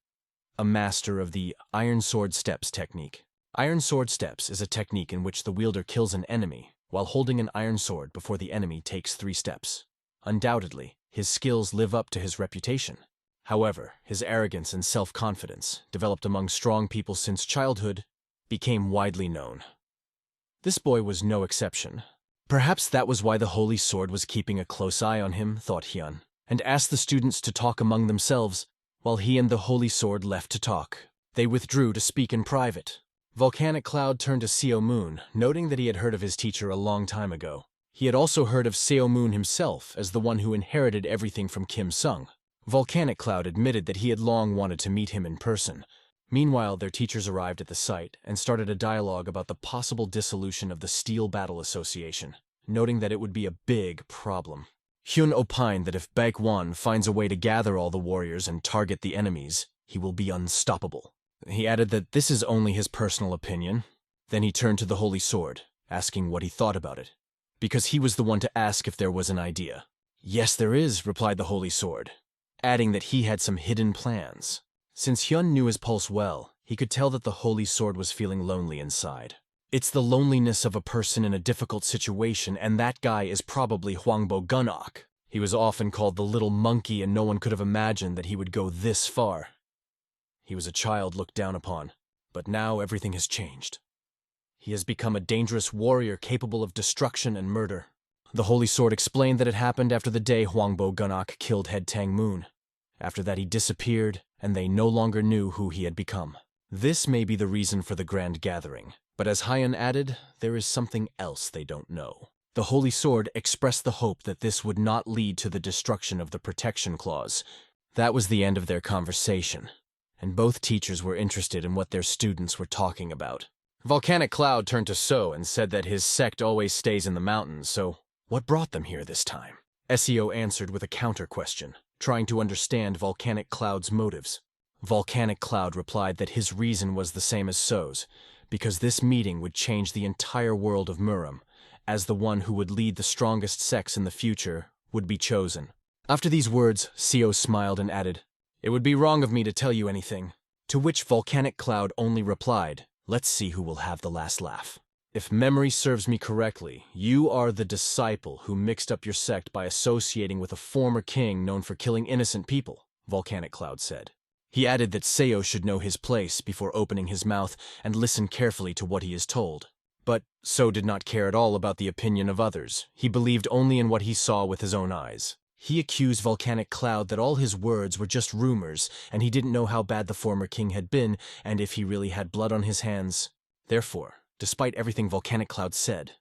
a master of the Iron Sword Steps technique. Iron Sword Steps is a technique in which the wielder kills an enemy while holding an iron sword before the enemy takes 3 steps. Undoubtedly, his skills live up to his reputation. However, his arrogance and self-confidence, developed among strong people since childhood, became widely known. This boy was no exception. Perhaps that was why the Holy Sword was keeping a close eye on him, thought Hyun, and asked the students to talk among themselves, while he and the Holy Sword left to talk. They withdrew to speak in private. Volcanic Cloud turned to Seo Moon, noting that he had heard of his teacher a long time ago. He had also heard of Seo Moon himself as the one who inherited everything from Kim Sung. Volcanic Cloud admitted that he had long wanted to meet him in person. Meanwhile, their teachers arrived at the site and started a dialogue about the possible dissolution of the Steel Battle Association, noting that it would be a big problem. Hyun opined that if Baek-won finds a way to gather all the warriors and target the enemies, he will be unstoppable. He added that this is only his personal opinion. Then he turned to the Holy Sword, asking what he thought about it, because he was the one to ask if there was an idea. "Yes, there is," replied the Holy Sword, adding that he had some hidden plans. Since Hyun knew his pulse well, he could tell that the Holy Sword was feeling lonely inside. It's the loneliness of a person in a difficult situation, and that guy is probably Hwangbo Gunok. He was often called the little monkey, and no one could have imagined that he would go this far. He was a child looked down upon, but now everything has changed. He has become a dangerous warrior capable of destruction and murder. The Holy Sword explained that it happened after the day Hwangbo Gunok killed Head Tang Moon. After that he disappeared, and they no longer knew who he had become. This may be the reason for the grand gathering, but as Hyun added, there is something else they don't know. The Holy Sword expressed the hope that this would not lead to the destruction of the Protection Clause. That was the end of their conversation, and both teachers were interested in what their students were talking about. Volcanic Cloud turned to So and said that his sect always stays in the mountains, so what brought them here this time? Seo answered with a counter-question, trying to understand Volcanic Cloud's motives. Volcanic Cloud replied that his reason was the same as So's, because this meeting would change the entire world of Muram, as the one who would lead the strongest sects in the future would be chosen. After these words, Seo smiled and added, "It would be wrong of me to tell you anything," to which Volcanic Cloud only replied, "Let's see who will have the last laugh. If memory serves me correctly, you are the disciple who mixed up your sect by associating with a former king known for killing innocent people," Volcanic Cloud said. He added that Seo should know his place before opening his mouth and listen carefully to what he is told. But So did not care at all about the opinion of others. He believed only in what he saw with his own eyes. He accused Volcanic Cloud that all his words were just rumors, and he didn't know how bad the former king had been and if he really had blood on his hands. Therefore, despite everything Volcanic Cloud said,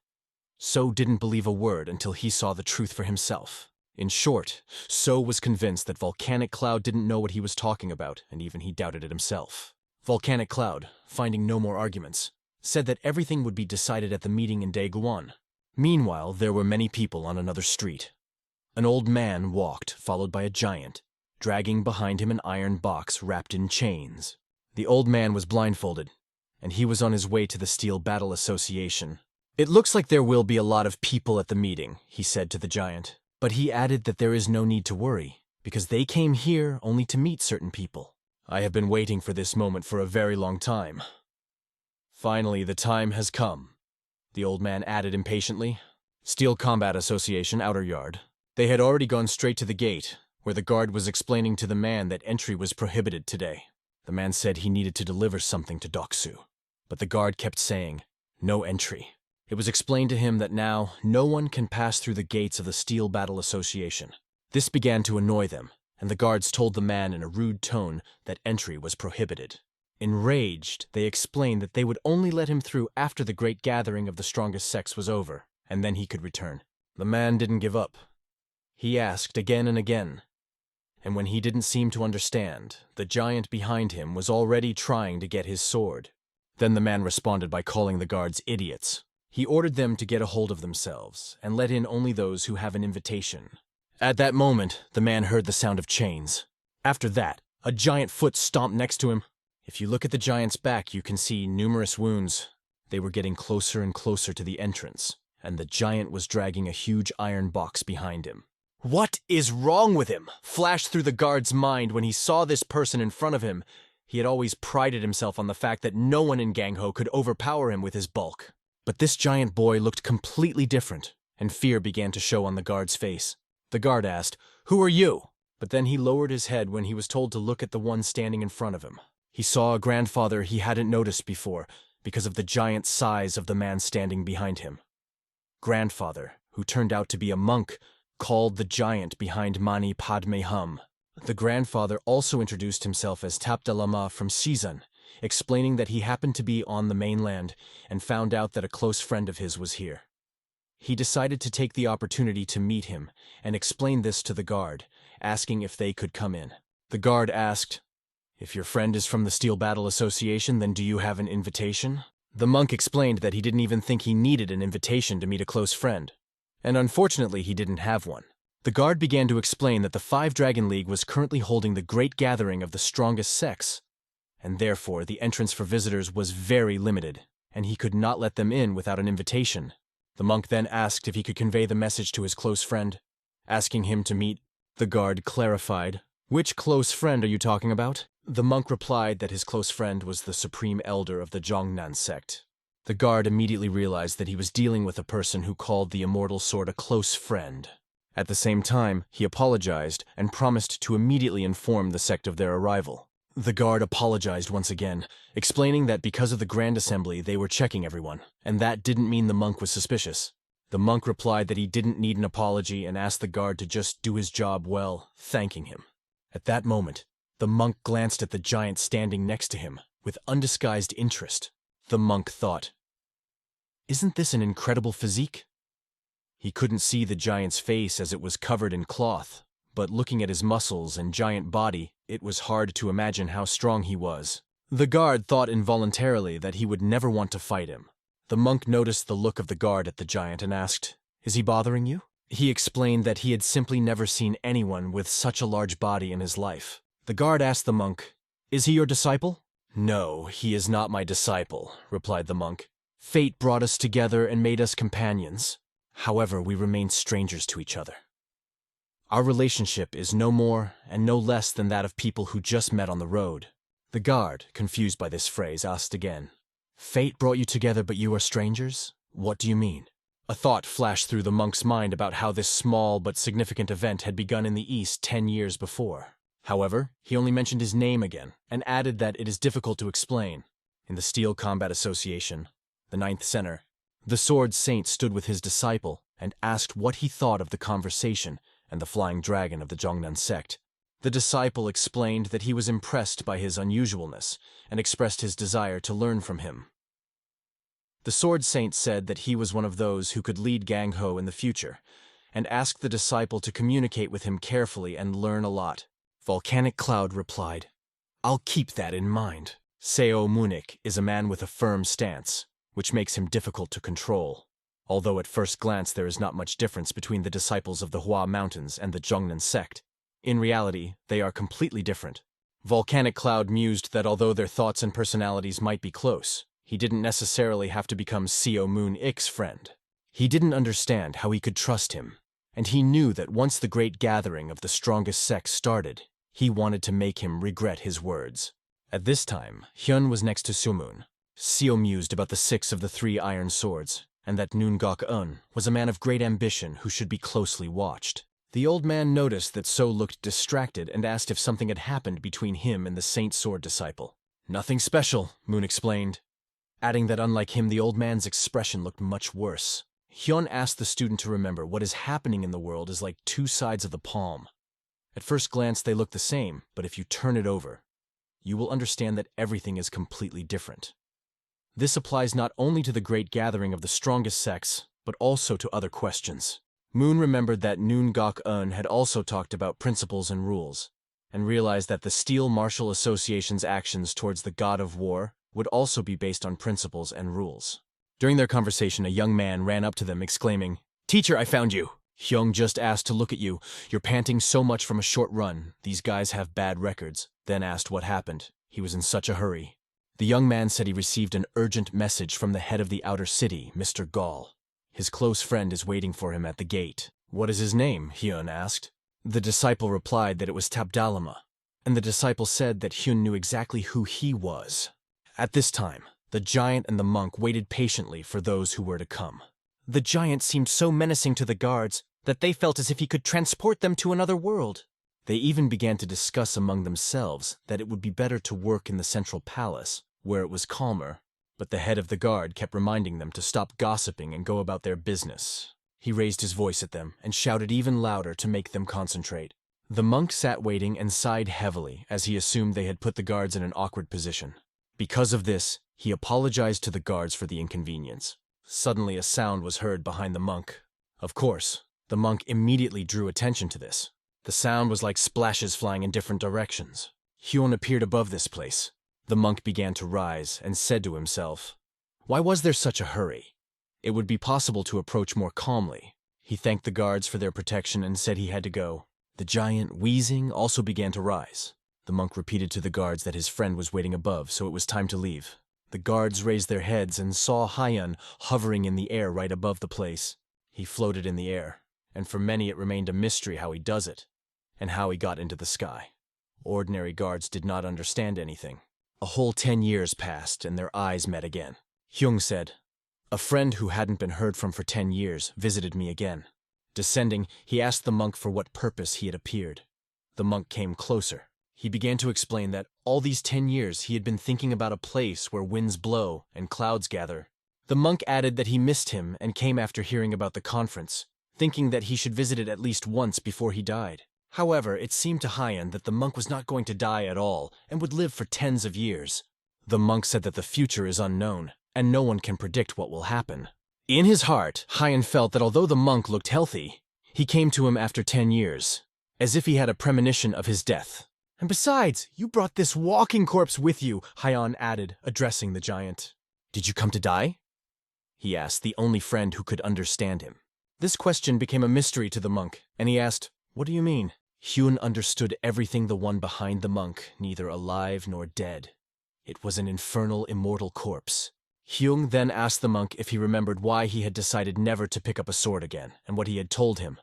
So didn't believe a word until he saw the truth for himself. In short, So was convinced that Volcanic Cloud didn't know what he was talking about, and even he doubted it himself. Volcanic Cloud, finding no more arguments, said that everything would be decided at the meeting in Daeguan. Meanwhile, there were many people on another street. An old man walked, followed by a giant, dragging behind him an iron box wrapped in chains. The old man was blindfolded, and he was on his way to the Steel Battle Association. "It looks like there will be a lot of people at the meeting," he said to the giant. But he added that there is no need to worry, because they came here only to meet certain people. "I have been waiting for this moment for a very long time. Finally, the time has come," the old man added impatiently. Steel Combat Association, Outer Yard. They had already gone straight to the gate, where the guard was explaining to the man that entry was prohibited today. The man said he needed to deliver something to Doksu, but the guard kept saying, "No entry." It was explained to him that now no one can pass through the gates of the Steel Battle Association. This began to annoy them, and the guards told the man in a rude tone that entry was prohibited. Enraged, they explained that they would only let him through after the great gathering of the strongest sects was over, and then he could return. The man didn't give up. He asked again and again, and when he didn't seem to understand, the giant behind him was already trying to get his sword. Then the man responded by calling the guards idiots. He ordered them to get a hold of themselves and let in only those who have an invitation. At that moment, the man heard the sound of chains. After that, a giant foot stomped next to him. If you look at the giant's back, you can see numerous wounds. They were getting closer and closer to the entrance, and the giant was dragging a huge iron box behind him. What is wrong with him? Flashed through the guard's mind when he saw this person in front of him. He had always prided himself on the fact that no one in Gangho could overpower him with his bulk. But this giant boy looked completely different, and fear began to show on the guard's face. The guard asked, "Who are you?" But then he lowered his head when he was told to look at the one standing in front of him. He saw a grandfather he hadn't noticed before because of the giant size of the man standing behind him. Grandfather, who turned out to be a monk, called the giant behind Mani Padme Hum. The grandfather also introduced himself as Tapta Lama from Sizan, explaining that he happened to be on the mainland and found out that a close friend of his was here. He decided to take the opportunity to meet him and explain this to the guard, asking if they could come in. The guard asked, "If your friend is from the Steel Battle Association, then do you have an invitation?" The monk explained that he didn't even think he needed an invitation to meet a close friend, and unfortunately he didn't have one. The guard began to explain that the Five Dragon League was currently holding the great gathering of the strongest sex, and therefore the entrance for visitors was very limited, and he could not let them in without an invitation. The monk then asked if he could convey the message to his close friend, asking him to meet. The guard clarified, "Which close friend are you talking about?" The monk replied that his close friend was the supreme elder of the Zhongnan sect. The guard immediately realized that he was dealing with a person who called the immortal sword a close friend. At the same time, he apologized and promised to immediately inform the sect of their arrival. The guard apologized once again, explaining that because of the Grand Assembly they were checking everyone, and that didn't mean the monk was suspicious. The monk replied that he didn't need an apology and asked the guard to just do his job well, thanking him. At that moment, the monk glanced at the giant standing next to him with undisguised interest. The monk thought, "Isn't this an incredible physique?" He couldn't see the giant's face as it was covered in cloth, but looking at his muscles and giant body, it was hard to imagine how strong he was. The guard thought involuntarily that he would never want to fight him. The monk noticed the look of the guard at the giant and asked, "Is he bothering you?" He explained that he had simply never seen anyone with such a large body in his life. The guard asked the monk, "Is he your disciple?" "No, he is not my disciple," replied the monk. "Fate brought us together and made us companions. However, we remain strangers to each other. Our relationship is no more and no less than that of people who just met on the road." The guard, confused by this phrase, asked again, "Fate brought you together but you are strangers? What do you mean?" A thought flashed through the monk's mind about how this small but significant event had begun in the East 10 years before. However, he only mentioned his name again, and added that it is difficult to explain. In the Steel Combat Association, the 9th Center, the Sword Saint stood with his disciple and asked what he thought of the conversation and the flying dragon of the Zhongnan sect. The disciple explained that he was impressed by his unusualness and expressed his desire to learn from him. The Sword Saint said that he was one of those who could lead Gangho in the future, and asked the disciple to communicate with him carefully and learn a lot. Volcanic Cloud replied, "I'll keep that in mind." Seo Munich is a man with a firm stance, which makes him difficult to control. Although at first glance there is not much difference between the disciples of the Hua Mountains and the Zhongnan sect, in reality they are completely different. Volcanic Cloud mused that although their thoughts and personalities might be close, he didn't necessarily have to become Seo Moon Ik's friend. He didn't understand how he could trust him, and he knew that once the great gathering of the strongest sect started, he wanted to make him regret his words. At this time, Hyun was next to Sumun. Seo mused about the 6 of the 3 iron swords, and that Noon Gok-eun was a man of great ambition who should be closely watched. The old man noticed that So looked distracted and asked if something had happened between him and the Saint Sword disciple. "Nothing special," Moon explained, adding that unlike him the old man's expression looked much worse. Hyun asked the student to remember what is happening in the world is like 2 sides of the palm. At first glance they look the same, but if you turn it over, you will understand that everything is completely different. This applies not only to the great gathering of the strongest sects, but also to other questions. Moon remembered that Noon Gok-eun had also talked about principles and rules, and realized that the Steel Martial Association's actions towards the god of war would also be based on principles and rules. During their conversation, a young man ran up to them exclaiming, "Teacher, I found you! Hyung just asked to look at you. You're panting so much from a short run. These guys have bad records." Then asked what happened. He was in such a hurry. The young man said he received an urgent message from the head of the outer city, Mr. Gall. His close friend is waiting for him at the gate. What is his name? Hyun asked. The disciple replied that it was Tabdalama, and the disciple said that Hyun knew exactly who he was. At this time, the giant and the monk waited patiently for those who were to come. The giant seemed so menacing to the guards that they felt as if he could transport them to another world. They even began to discuss among themselves that it would be better to work in the central palace, where it was calmer, but the head of the guard kept reminding them to stop gossiping and go about their business. He raised his voice at them and shouted even louder to make them concentrate. The monk sat waiting and sighed heavily as he assumed they had put the guards in an awkward position. Because of this, he apologized to the guards for the inconvenience. Suddenly a sound was heard behind the monk. Of course, the monk immediately drew attention to this. The sound was like splashes flying in different directions. Hyun appeared above this place. The monk began to rise and said to himself, why was there such a hurry? It would be possible to approach more calmly. He thanked the guards for their protection and said he had to go. The giant, wheezing, also began to rise. The monk repeated to the guards that his friend was waiting above, so it was time to leave. The guards raised their heads and saw Hyun hovering in the air right above the place. He floated in the air, and for many it remained a mystery how he does it, and how he got into the sky. Ordinary guards did not understand anything. A whole 10 years passed, and their eyes met again. Hyung said, a friend who hadn't been heard from for 10 years visited me again. Descending, he asked the monk for what purpose he had appeared. The monk came closer. He began to explain that all these 10 years he had been thinking about a place where winds blow and clouds gather. The monk added that he missed him and came after hearing about the conference, thinking that he should visit it at least once before he died. However, it seemed to Hyun that the monk was not going to die at all and would live for tens of years. The monk said that the future is unknown, and no one can predict what will happen. In his heart, Hyun felt that although the monk looked healthy, he came to him after 10 years, as if he had a premonition of his death. And besides, you brought this walking corpse with you, Hyun added, addressing the giant. Did you come to die? He asked, the only friend who could understand him. This question became a mystery to the monk, and he asked, what do you mean? Hyun understood everything the one behind the monk, neither alive nor dead. It was an infernal, immortal corpse. Hyun then asked the monk if he remembered why he had decided never to pick up a sword again, and what he had told him.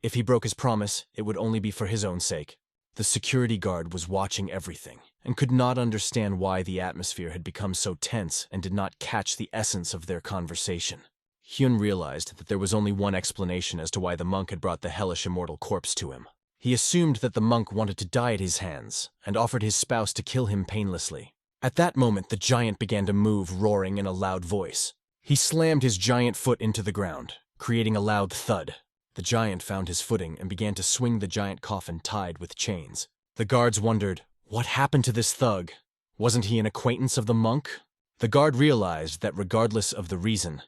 If he broke his promise, it would only be for his own sake. The security guard was watching everything, and could not understand why the atmosphere had become so tense and did not catch the essence of their conversation. Hyun realized that there was only one explanation as to why the monk had brought the hellish immortal corpse to him. He assumed that the monk wanted to die at his hands, and offered his spouse to kill him painlessly. At that moment, the giant began to move, roaring in a loud voice. He slammed his giant foot into the ground, creating a loud thud. The giant found his footing and began to swing the giant coffin tied with chains. The guards wondered, what happened to this thug? Wasn't he an acquaintance of the monk? The guard realized that regardless of the reason,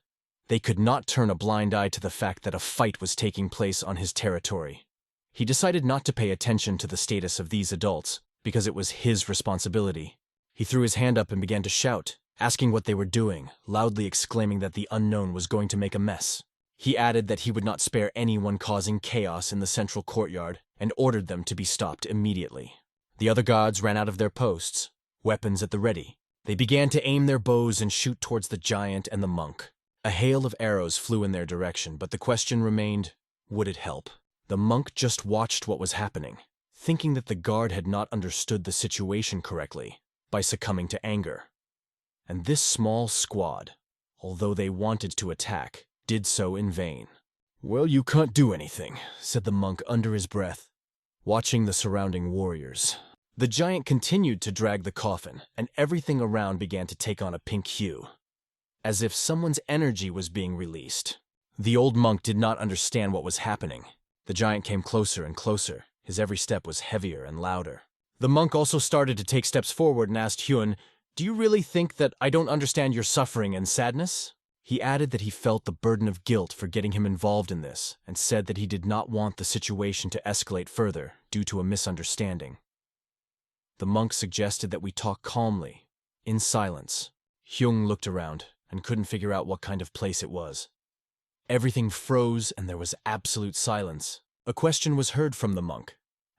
they could not turn a blind eye to the fact that a fight was taking place on his territory. He decided not to pay attention to the status of these adults, because it was his responsibility. He threw his hand up and began to shout, asking what they were doing, loudly exclaiming that the unknown was going to make a mess. He added that he would not spare anyone causing chaos in the central courtyard, and ordered them to be stopped immediately. The other guards ran out of their posts, weapons at the ready. They began to aim their bows and shoot towards the giant and the monk. A hail of arrows flew in their direction, but the question remained, would it help? The monk just watched what was happening, thinking that the guard had not understood the situation correctly, by succumbing to anger. And this small squad, although they wanted to attack, did so in vain. Well, you can't do anything, said the monk under his breath, watching the surrounding warriors. The giant continued to drag the coffin, and everything around began to take on a pink hue, as if someone's energy was being released. The old monk did not understand what was happening. The giant came closer and closer. His every step was heavier and louder. The monk also started to take steps forward and asked Hyun, do you really think that I don't understand your suffering and sadness? He added that he felt the burden of guilt for getting him involved in this, and said that he did not want the situation to escalate further due to a misunderstanding. The monk suggested that we talk calmly, in silence. Hyung looked around and couldn't figure out what kind of place it was. Everything froze and there was absolute silence. A question was heard from the monk.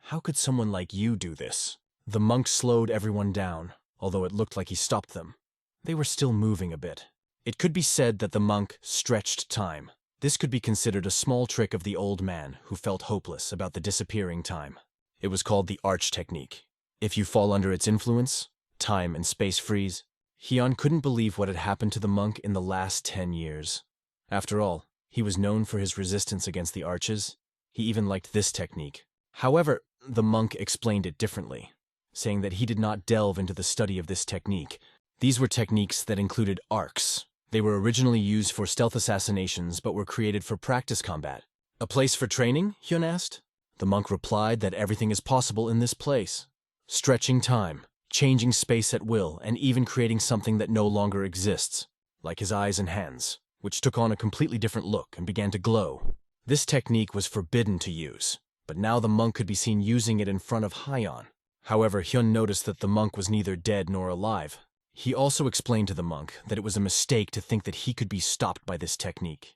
How could someone like you do this? The monk slowed everyone down, although it looked like he stopped them. They were still moving a bit. It could be said that the monk stretched time. This could be considered a small trick of the old man who felt hopeless about the disappearing time. It was called the arch technique. If you fall under its influence, time and space freeze. Hyun couldn't believe what had happened to the monk in the last 10 years. After all, he was known for his resistance against the arches. He even liked this technique. However, the monk explained it differently, saying that he did not delve into the study of this technique. These were techniques that included arcs. They were originally used for stealth assassinations but were created for practice combat. A place for training? Hyun asked. The monk replied that everything is possible in this place. Stretching time, changing space at will, and even creating something that no longer exists, like his eyes and hands, which took on a completely different look and began to glow. This technique was forbidden to use, but now the monk could be seen using it in front of Hyun. However, Hyun noticed that the monk was neither dead nor alive. He also explained to the monk that it was a mistake to think that he could be stopped by this technique.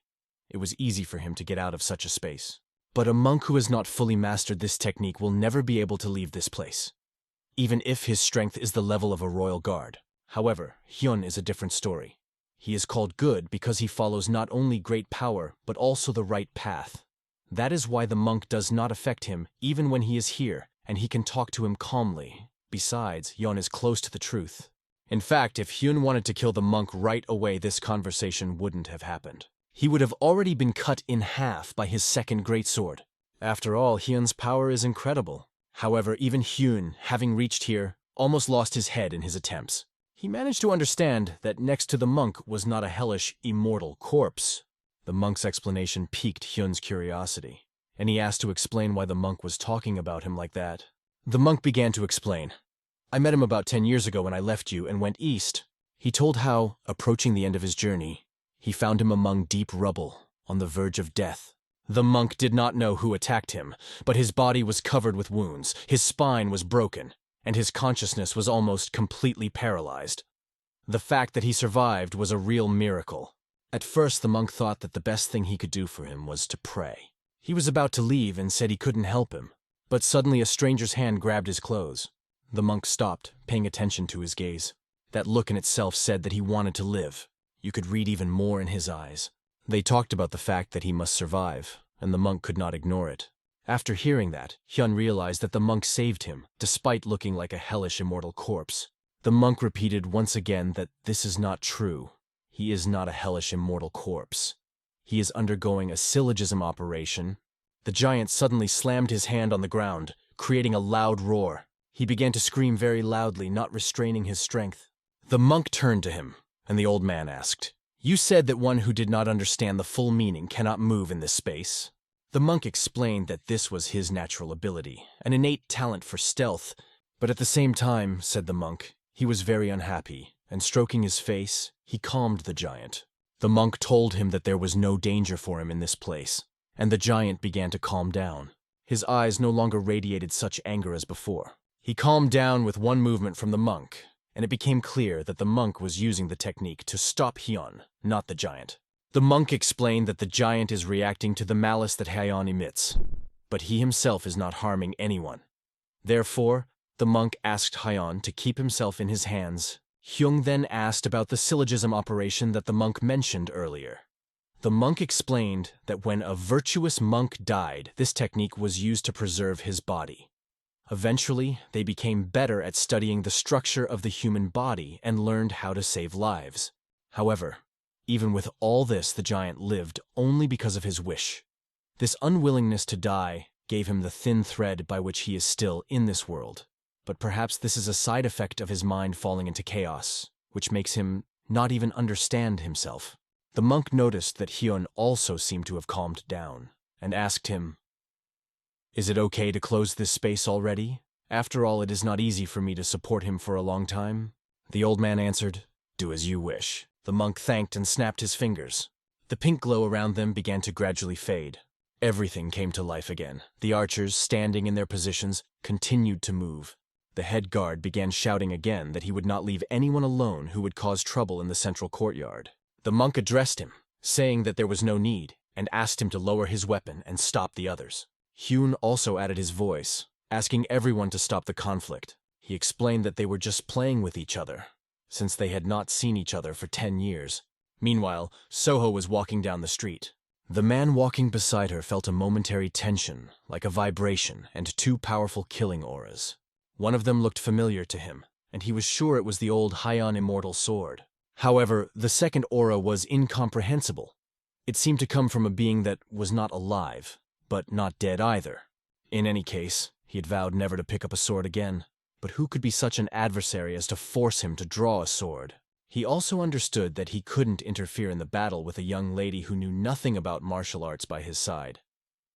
It was easy for him to get out of such a space. But a monk who has not fully mastered this technique will never be able to leave this place, even if his strength is the level of a royal guard. However, Hyun is a different story. He is called good because he follows not only great power, but also the right path. That is why the monk does not affect him even when he is here, and he can talk to him calmly. Besides, Hyun is close to the truth. In fact, if Hyun wanted to kill the monk right away, this conversation wouldn't have happened. He would have already been cut in half by his second greatsword. After all, Hyun's power is incredible. However, even Hyun, having reached here, almost lost his head in his attempts. He managed to understand that next to the monk was not a hellish, immortal corpse. The monk's explanation piqued Hyun's curiosity, and he asked to explain why the monk was talking about him like that. The monk began to explain. I met him about 10 years ago when I left you and went east. He told how, approaching the end of his journey, he found him among deep rubble, on the verge of death. The monk did not know who attacked him, but his body was covered with wounds, his spine was broken, and his consciousness was almost completely paralyzed. The fact that he survived was a real miracle. At first, the monk thought that the best thing he could do for him was to pray. He was about to leave and said he couldn't help him, but suddenly a stranger's hand grabbed his clothes. The monk stopped, paying attention to his gaze. That look in itself said that he wanted to live. You could read even more in his eyes. They talked about the fact that he must survive, and the monk could not ignore it. After hearing that, Hyun realized that the monk saved him, despite looking like a hellish immortal corpse. The monk repeated once again that this is not true. He is not a hellish immortal corpse. He is undergoing a syllogism operation. The giant suddenly slammed his hand on the ground, creating a loud roar. He began to scream very loudly, not restraining his strength. The monk turned to him, and the old man asked, "You said that one who did not understand the full meaning cannot move in this space." The monk explained that this was his natural ability, an innate talent for stealth, but at the same time, said the monk, he was very unhappy, and stroking his face, he calmed the giant. The monk told him that there was no danger for him in this place, and the giant began to calm down. His eyes no longer radiated such anger as before. He calmed down with one movement from the monk, and it became clear that the monk was using the technique to stop Hyun, not the giant. The monk explained that the giant is reacting to the malice that Hyun emits, but he himself is not harming anyone. Therefore, the monk asked Hyun to keep himself in his hands. Hyun then asked about the syllogism operation that the monk mentioned earlier. The monk explained that when a virtuous monk died, this technique was used to preserve his body. Eventually, they became better at studying the structure of the human body and learned how to save lives. However, even with all this, the giant lived only because of his wish. This unwillingness to die gave him the thin thread by which he is still in this world. But perhaps this is a side effect of his mind falling into chaos, which makes him not even understand himself. The monk noticed that Hyun also seemed to have calmed down, and asked him, "Is it okay to close this space already? After all, it is not easy for me to support him for a long time." The old man answered, "Do as you wish." The monk thanked and snapped his fingers. The pink glow around them began to gradually fade. Everything came to life again. The archers, standing in their positions, continued to move. The head guard began shouting again that he would not leave anyone alone who would cause trouble in the central courtyard. The monk addressed him, saying that there was no need, and asked him to lower his weapon and stop the others. Hyun also added his voice, asking everyone to stop the conflict. He explained that they were just playing with each other, since they had not seen each other for 10 years. Meanwhile, Soho was walking down the street. The man walking beside her felt a momentary tension, like a vibration, and two powerful killing auras. One of them looked familiar to him, and he was sure it was the old Heian immortal sword. However, the second aura was incomprehensible. It seemed to come from a being that was not alive, but not dead either. In any case, he had vowed never to pick up a sword again, but who could be such an adversary as to force him to draw a sword? He also understood that he couldn't interfere in the battle with a young lady who knew nothing about martial arts by his side.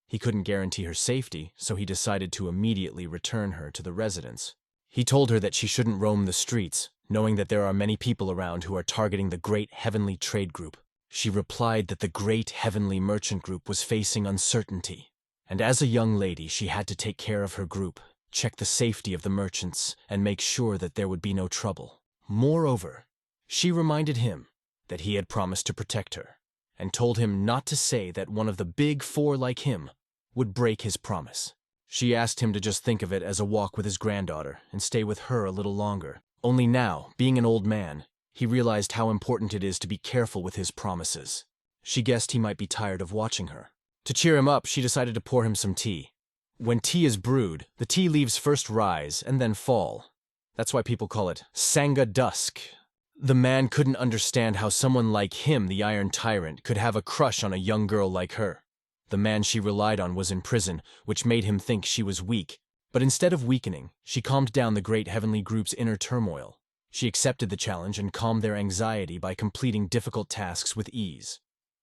He couldn't guarantee her safety, so he decided to immediately return her to the residence. He told her that she shouldn't roam the streets, knowing that there are many people around who are targeting the Great Heavenly Trade Group. She replied that the Great Heavenly Merchant Group was facing uncertainty, and as a young lady she had to take care of her group, check the safety of the merchants, and make sure that there would be no trouble. Moreover, she reminded him that he had promised to protect her, and told him not to say that one of the big four like him would break his promise. She asked him to just think of it as a walk with his granddaughter and stay with her a little longer. Only now, being an old man, he realized how important it is to be careful with his promises. She guessed he might be tired of watching her. To cheer him up, she decided to pour him some tea. When tea is brewed, the tea leaves first rise and then fall. That's why people call it Sangha Dusk. The man couldn't understand how someone like him, the Iron Tyrant, could have a crush on a young girl like her. The man she relied on was in prison, which made him think she was weak. But instead of weakening, she calmed down the Great Heavenly Group's inner turmoil. She accepted the challenge and calmed their anxiety by completing difficult tasks with ease.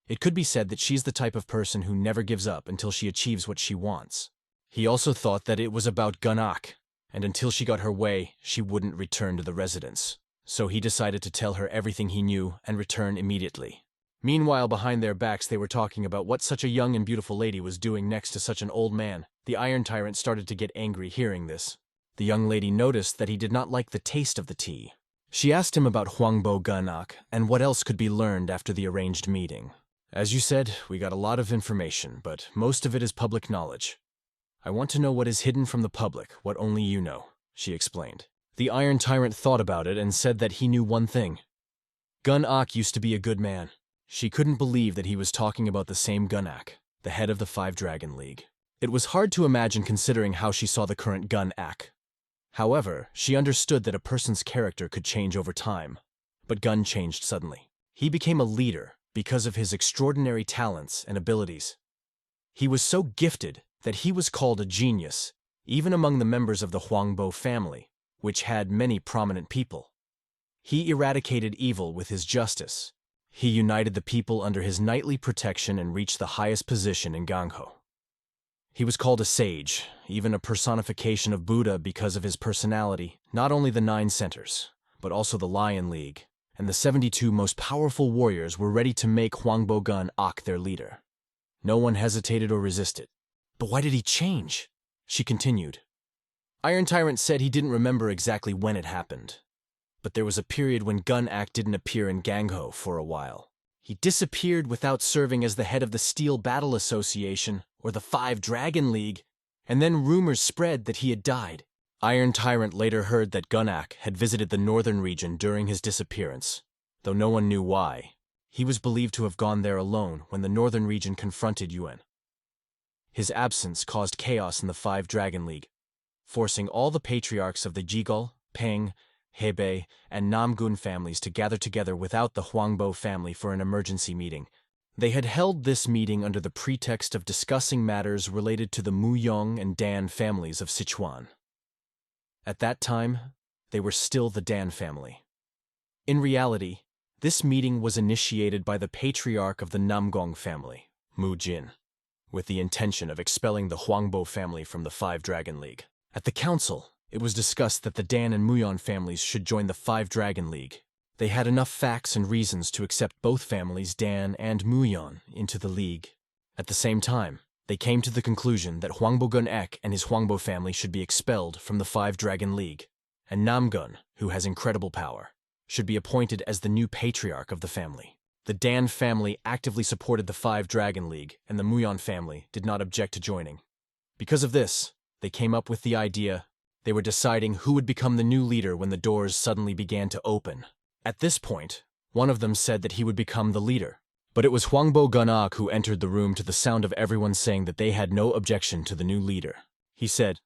It could be said that she's the type of person who never gives up until she achieves what she wants. He also thought that it was about Gun-ak, and until she got her way, she wouldn't return to the residence. So he decided to tell her everything he knew and return immediately. Meanwhile, behind their backs, they were talking about what such a young and beautiful lady was doing next to such an old man. The Iron Tyrant started to get angry hearing this. The young lady noticed that he did not like the taste of the tea. She asked him about Hwangbo Gun-ak and what else could be learned after the arranged meeting. As you said, we got a lot of information, but most of it is public knowledge. I want to know what is hidden from the public, what only you know, she explained. The Iron Tyrant thought about it and said that he knew one thing. Gun-ak used to be a good man. She couldn't believe that he was talking about the same Gun-ak, the head of the Five Dragon League. It was hard to imagine considering how she saw the current Gun-ak. However, she understood that a person's character could change over time. But Gun changed suddenly. He became a leader because of his extraordinary talents and abilities. He was so gifted that he was called a genius, even among the members of the Hwangbo family, which had many prominent people. He eradicated evil with his justice. He united the people under his knightly protection and reached the highest position in Gangho. He was called a sage, even a personification of Buddha because of his personality. Not only the 9 centers, but also the Lion League, and the 72 most powerful warriors were ready to make Hwangbo Gun-ak their leader. No one hesitated or resisted. But why did he change? She continued. Iron Tyrant said he didn't remember exactly when it happened, but there was a period when Gun-ak didn't appear in Gangho for a while. He disappeared without serving as the head of the Steel Battle Association or the Five Dragon League, and then rumors spread that he had died. Iron Tyrant later heard that Gun-ak had visited the northern region during his disappearance, though no one knew why. He was believed to have gone there alone when the northern region confronted Yuan. His absence caused chaos in the Five Dragon League, forcing all the patriarchs of the Jigol, Peng, Hebei, and Namgun families to gather together without the Hwangbo family for an emergency meeting. They had held this meeting under the pretext of discussing matters related to the Muyong and Dan families of Sichuan. At that time, they were still the Dan family. In reality, this meeting was initiated by the patriarch of the Namgong family, Mu Jin, with the intention of expelling the Hwangbo family from the Five Dragon League. At the council, it was discussed that the Dan and Muyon families should join the Five Dragon League. They had enough facts and reasons to accept both families, Dan and Muyon, into the league. At the same time, they came to the conclusion that Hwangbo Gun-ek and his Hwangbo family should be expelled from the Five Dragon League, and Namgun, who has incredible power, should be appointed as the new patriarch of the family. The Dan family actively supported the Five Dragon League, and the Muyon family did not object to joining. Because of this, they came up with the idea They were deciding who would become the new leader when the doors suddenly began to open. At this point, one of them said that he would become the leader. But it was Hwangbo Gunak who entered the room to the sound of everyone saying that they had no objection to the new leader. He said,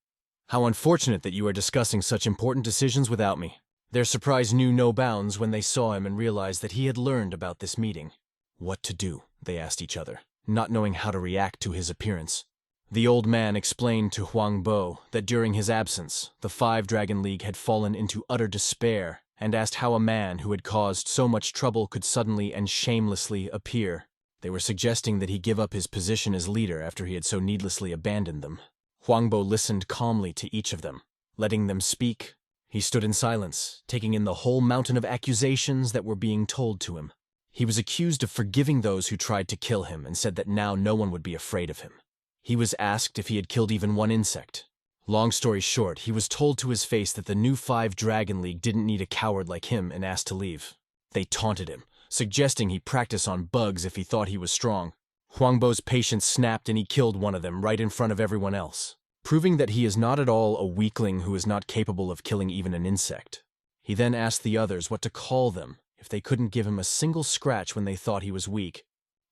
"How unfortunate that you are discussing such important decisions without me." Their surprise knew no bounds when they saw him and realized that he had learned about this meeting. What to do, they asked each other, not knowing how to react to his appearance. The old man explained to Hwangbo that during his absence, the Five Dragon League had fallen into utter despair and asked how a man who had caused so much trouble could suddenly and shamelessly appear. They were suggesting that he give up his position as leader after he had so needlessly abandoned them. Hwangbo listened calmly to each of them, letting them speak. He stood in silence, taking in the whole mountain of accusations that were being told to him. He was accused of forgiving those who tried to kill him and said that now no one would be afraid of him. He was asked if he had killed even one insect. Long story short, he was told to his face that the new Five Dragon League didn't need a coward like him and asked to leave. They taunted him, suggesting he practice on bugs if he thought he was strong. Hwangbo's patience snapped and he killed one of them right in front of everyone else, proving that he is not at all a weakling who is not capable of killing even an insect. He then asked the others what to call them if they couldn't give him a single scratch when they thought he was weak.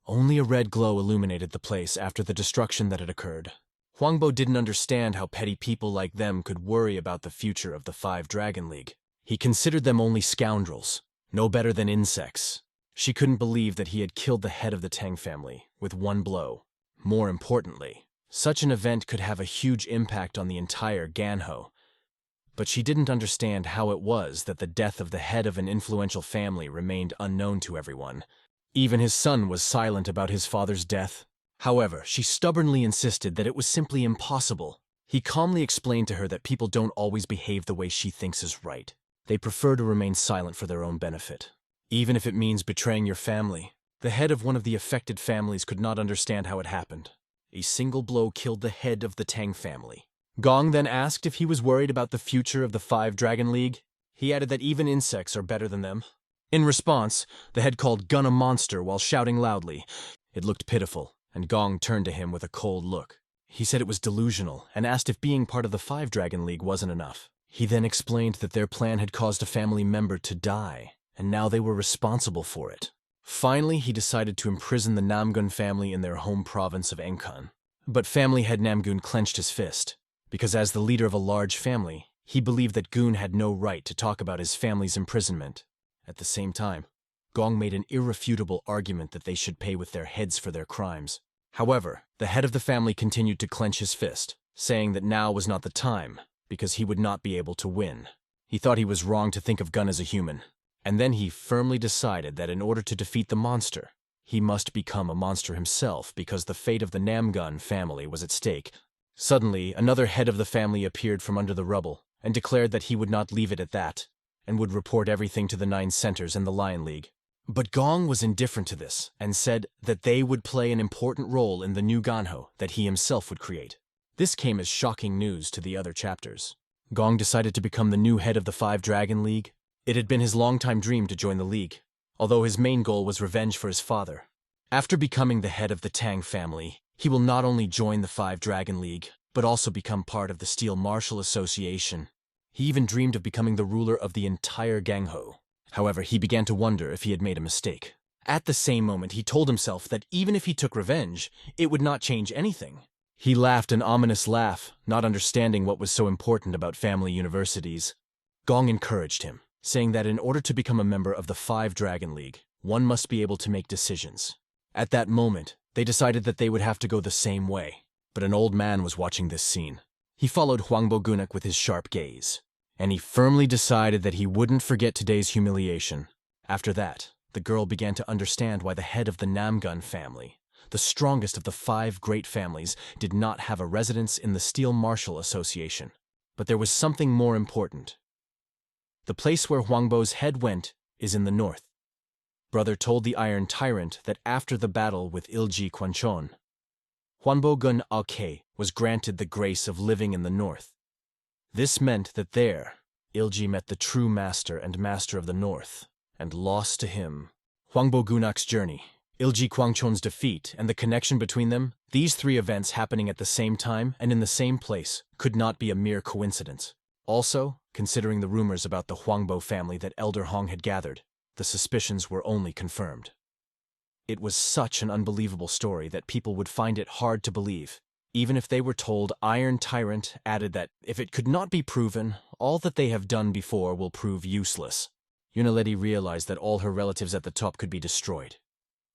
Only a red glow illuminated the place after the destruction that had occurred. Hwangbo didn't understand how petty people like them could worry about the future of the Five Dragon League. He considered them only scoundrels, no better than insects. She couldn't believe that he had killed the head of the Tang family with one blow. More importantly, such an event could have a huge impact on the entire Ganho. But she didn't understand how it was that the death of the head of an influential family remained unknown to everyone. Even his son was silent about his father's death. However, she stubbornly insisted that it was simply impossible. He calmly explained to her that people don't always behave the way she thinks is right. They prefer to remain silent for their own benefit, even if it means betraying your family. The head of one of the affected families could not understand how it happened. A single blow killed the head of the Tang family. Gong then asked if he was worried about the future of the Five Dragon League. He added that even insects are better than them. In response, the head called Gun a monster while shouting loudly. It looked pitiful, and Gong turned to him with a cold look. He said it was delusional and asked if being part of the Five Dragon League wasn't enough. He then explained that their plan had caused a family member to die, and now they were responsible for it. Finally, he decided to imprison the Namgun family in their home province of Enkan. But family head Namgun clenched his fist, because as the leader of a large family, he believed that Gun had no right to talk about his family's imprisonment. At the same time, Gong made an irrefutable argument that they should pay with their heads for their crimes. However, the head of the family continued to clench his fist, saying that now was not the time, because he would not be able to win. He thought he was wrong to think of Gun as a human, and then he firmly decided that in order to defeat the monster, he must become a monster himself because the fate of the Namgun family was at stake. Suddenly, another head of the family appeared from under the rubble and declared that he would not leave it at that, and would report everything to the 9 centers and the Lion League. But Gong was indifferent to this and said that they would play an important role in the new Ganho that he himself would create. This came as shocking news to the other chapters. Gong decided to become the new head of the Five Dragon League. It had been his longtime dream to join the league, although his main goal was revenge for his father. After becoming the head of the Tang family, he will not only join the Five Dragon League, but also become part of the Steel Martial Association. He even dreamed of becoming the ruler of the entire Ganho. However, he began to wonder if he had made a mistake. At the same moment, he told himself that even if he took revenge, it would not change anything. He laughed an ominous laugh, not understanding what was so important about family universities. Gong encouraged him, saying that in order to become a member of the Five Dragon League, one must be able to make decisions. At that moment, they decided that they would have to go the same way. But an old man was watching this scene. He followed Hwangbo Gunak with his sharp gaze, and he firmly decided that he wouldn't forget today's humiliation. After that, the girl began to understand why the head of the Namgun family, the strongest of the 5 great families, did not have a residence in the Steel Martial Association. But there was something more important. The place where Hwangbo's head went is in the north. Brother told the Iron Tyrant that after the battle with Ilji Kwanchon, Hwanbo Gun Alke was granted the grace of living in the north. This meant that there, Ilji met the true master and master of the north, and lost to him. Hwangbo Gunak's journey, Ilji Kwangchon's defeat, and the connection between them, these 3 events happening at the same time and in the same place, could not be a mere coincidence. Also, considering the rumors about the Huangbo family that Elder Hong had gathered, the suspicions were only confirmed. It was such an unbelievable story that people would find it hard to believe, even if they were told. Iron Tyrant added that if it could not be proven, all that they have done before will prove useless. Yunaledi realized that all her relatives at the top could be destroyed.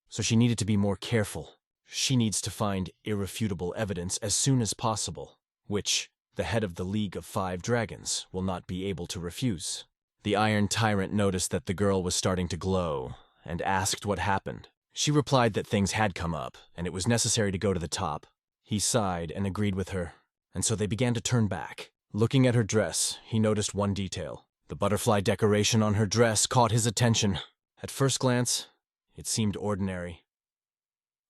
So she needed to be more careful. She needs to find irrefutable evidence as soon as possible, which the head of the League of Five Dragons will not be able to refuse. The Iron Tyrant noticed that the girl was starting to glow and asked what happened. She replied that things had come up and it was necessary to go to the top. He sighed and agreed with her, and so they began to turn back. Looking at her dress, he noticed one detail. The butterfly decoration on her dress caught his attention. At first glance, it seemed ordinary.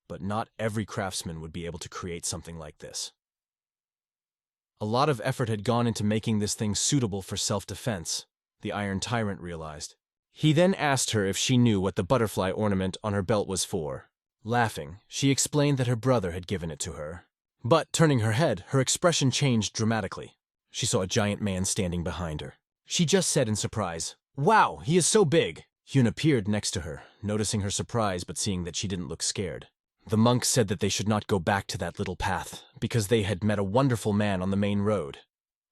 But not every craftsman would be able to create something like this. A lot of effort had gone into making this thing suitable for self-defense, the Iron Tyrant realized. He then asked her if she knew what the butterfly ornament on her belt was for. Laughing, she explained that her brother had given it to her. But, turning her head, her expression changed dramatically. She saw a giant man standing behind her. She just said in surprise, "Wow, he is so big!" Hyun appeared next to her, noticing her surprise but seeing that she didn't look scared. The monk said that they should not go back to that little path, because they had met a wonderful man on the main road,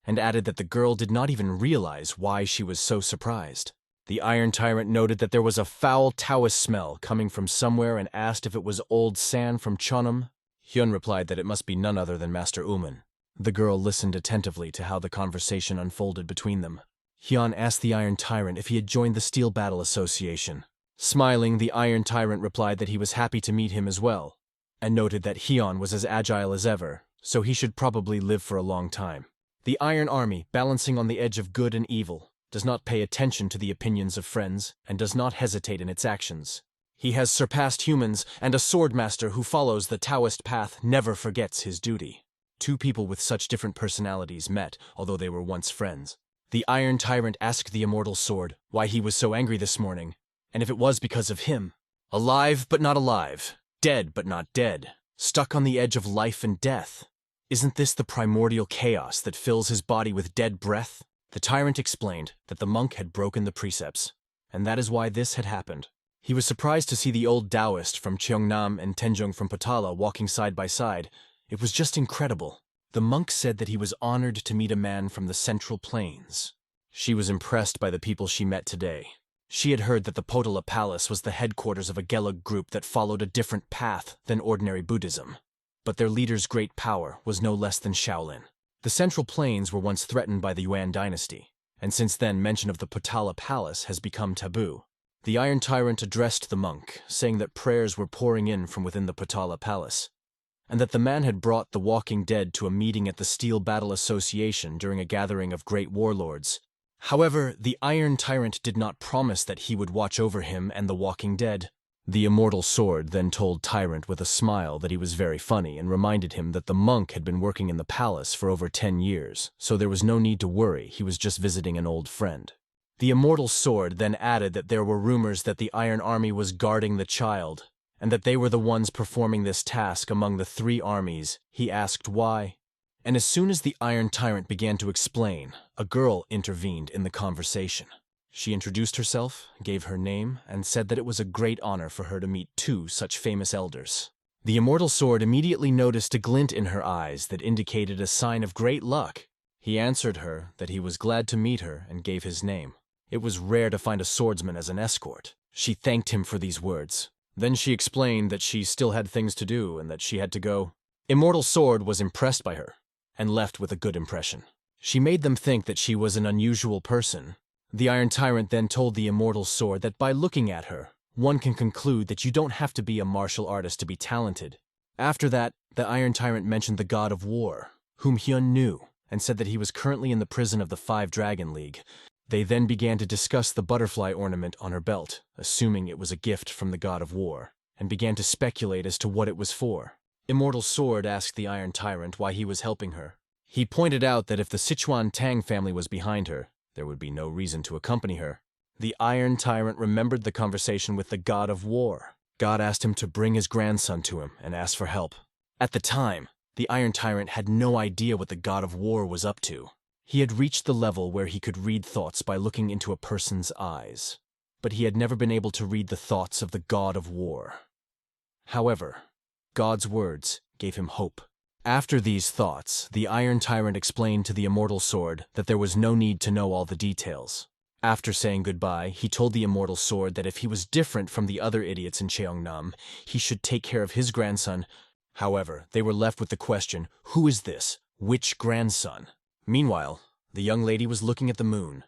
and added that the girl did not even realize why she was so surprised. The Iron Tyrant noted that there was a foul Taoist smell coming from somewhere and asked if it was Old San from Cheonam. Hyun replied that it must be none other than Master Uman. The girl listened attentively to how the conversation unfolded between them. Hyun asked the Iron Tyrant if he had joined the Steel Battle Association. Smiling, the Iron Tyrant replied that he was happy to meet him as well, and noted that Hyun was as agile as ever, so he should probably live for a long time. The Iron Army, balancing on the edge of good and evil, does not pay attention to the opinions of friends, and does not hesitate in its actions. He has surpassed humans, and a swordmaster who follows the Taoist path never forgets his duty. Two people with such different personalities met, although they were once friends. The Iron Tyrant asked the Immortal Sword why he was so angry this morning, and if it was because of him. Alive but not alive, dead but not dead, stuck on the edge of life and death. Isn't this the primordial chaos that fills his body with dead breath? The tyrant explained that the monk had broken the precepts, and that is why this had happened. He was surprised to see the old Taoist from Cheongnam and Tenjong from Potala walking side by side. It was just incredible. The monk said that he was honored to meet a man from the Central Plains. She was impressed by the people she met today. She had heard that the Potala Palace was the headquarters of a Gelug group that followed a different path than ordinary Buddhism. But their leader's great power was no less than Shaolin. The Central Plains were once threatened by the Yuan dynasty, and since then mention of the Potala Palace has become taboo. The Iron Tyrant addressed the monk, saying that prayers were pouring in from within the Potala Palace, and that the man had brought the walking dead to a meeting at the Steel Battle Association during a gathering of great warlords. However, the Iron Tyrant did not promise that he would watch over him and the walking dead. The Immortal Sword then told Tyrant with a smile that he was very funny and reminded him that the monk had been working in the palace for over 10 years, so there was no need to worry, he was just visiting an old friend. The Immortal Sword then added that there were rumors that the Iron Army was guarding the child, and that they were the ones performing this task among the 3 armies. He asked why. And as soon as the Iron Tyrant began to explain, a girl intervened in the conversation. She introduced herself, gave her name, and said that it was a great honor for her to meet 2 such famous elders. The Immortal Sword immediately noticed a glint in her eyes that indicated a sign of great luck. He answered her that he was glad to meet her and gave his name. It was rare to find a swordsman as an escort. She thanked him for these words. Then she explained that she still had things to do and that she had to go. Immortal Sword was impressed by her and left with a good impression. She made them think that she was an unusual person. The Iron Tyrant then told the Immortal Sword that by looking at her, one can conclude that you don't have to be a martial artist to be talented. After that, the Iron Tyrant mentioned the God of War, whom Hyun knew, and said that he was currently in the prison of the 5 Dragon League. They then began to discuss the butterfly ornament on her belt, assuming it was a gift from the God of War, and began to speculate as to what it was for. Immortal Sword asked the Iron Tyrant why he was helping her. He pointed out that if the Sichuan Tang family was behind her, there would be no reason to accompany her. The Iron Tyrant remembered the conversation with the God of War. God asked him to bring his grandson to him and ask for help. At the time, the Iron Tyrant had no idea what the God of War was up to. He had reached the level where he could read thoughts by looking into a person's eyes, but he had never been able to read the thoughts of the god of war. However, God's words gave him hope. After these thoughts, the Iron Tyrant explained to the Immortal Sword that there was no need to know all the details. After saying goodbye, he told the Immortal Sword that if he was different from the other idiots in Cheongnam, he should take care of his grandson. However, they were left with the question, who is this? Which grandson? Meanwhile, the young lady was looking at the moon,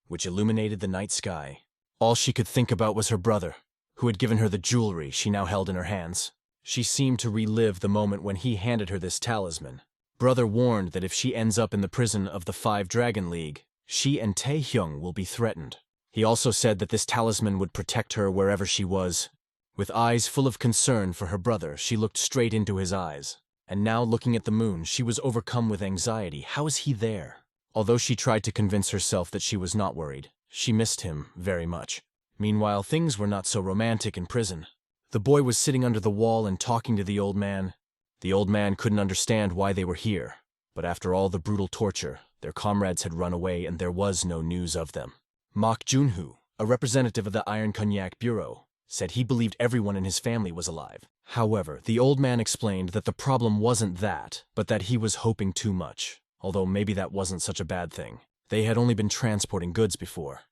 which illuminated the night sky. All she could think about was her brother, who had given her the jewelry she now held in her hands. She seemed to relive the moment when he handed her this talisman. Brother warned that if she ends up in the prison of the Five Dragon League, she and Taehyung will be threatened. He also said that this talisman would protect her wherever she was. With eyes full of concern for her brother, she looked straight into his eyes. And now, looking at the moon, she was overcome with anxiety. How is he there? Although she tried to convince herself that she was not worried, she missed him very much. Meanwhile, things were not so romantic in prison. The boy was sitting under the wall and talking to the old man. The old man couldn't understand why they were here, but after all the brutal torture, their comrades had run away and there was no news of them. Mok Junhoo, a representative of the Iron Cognac Bureau, said he believed everyone in his family was alive. However, the old man explained that the problem wasn't that, but that he was hoping too much, although maybe that wasn't such a bad thing. They had only been transporting goods before,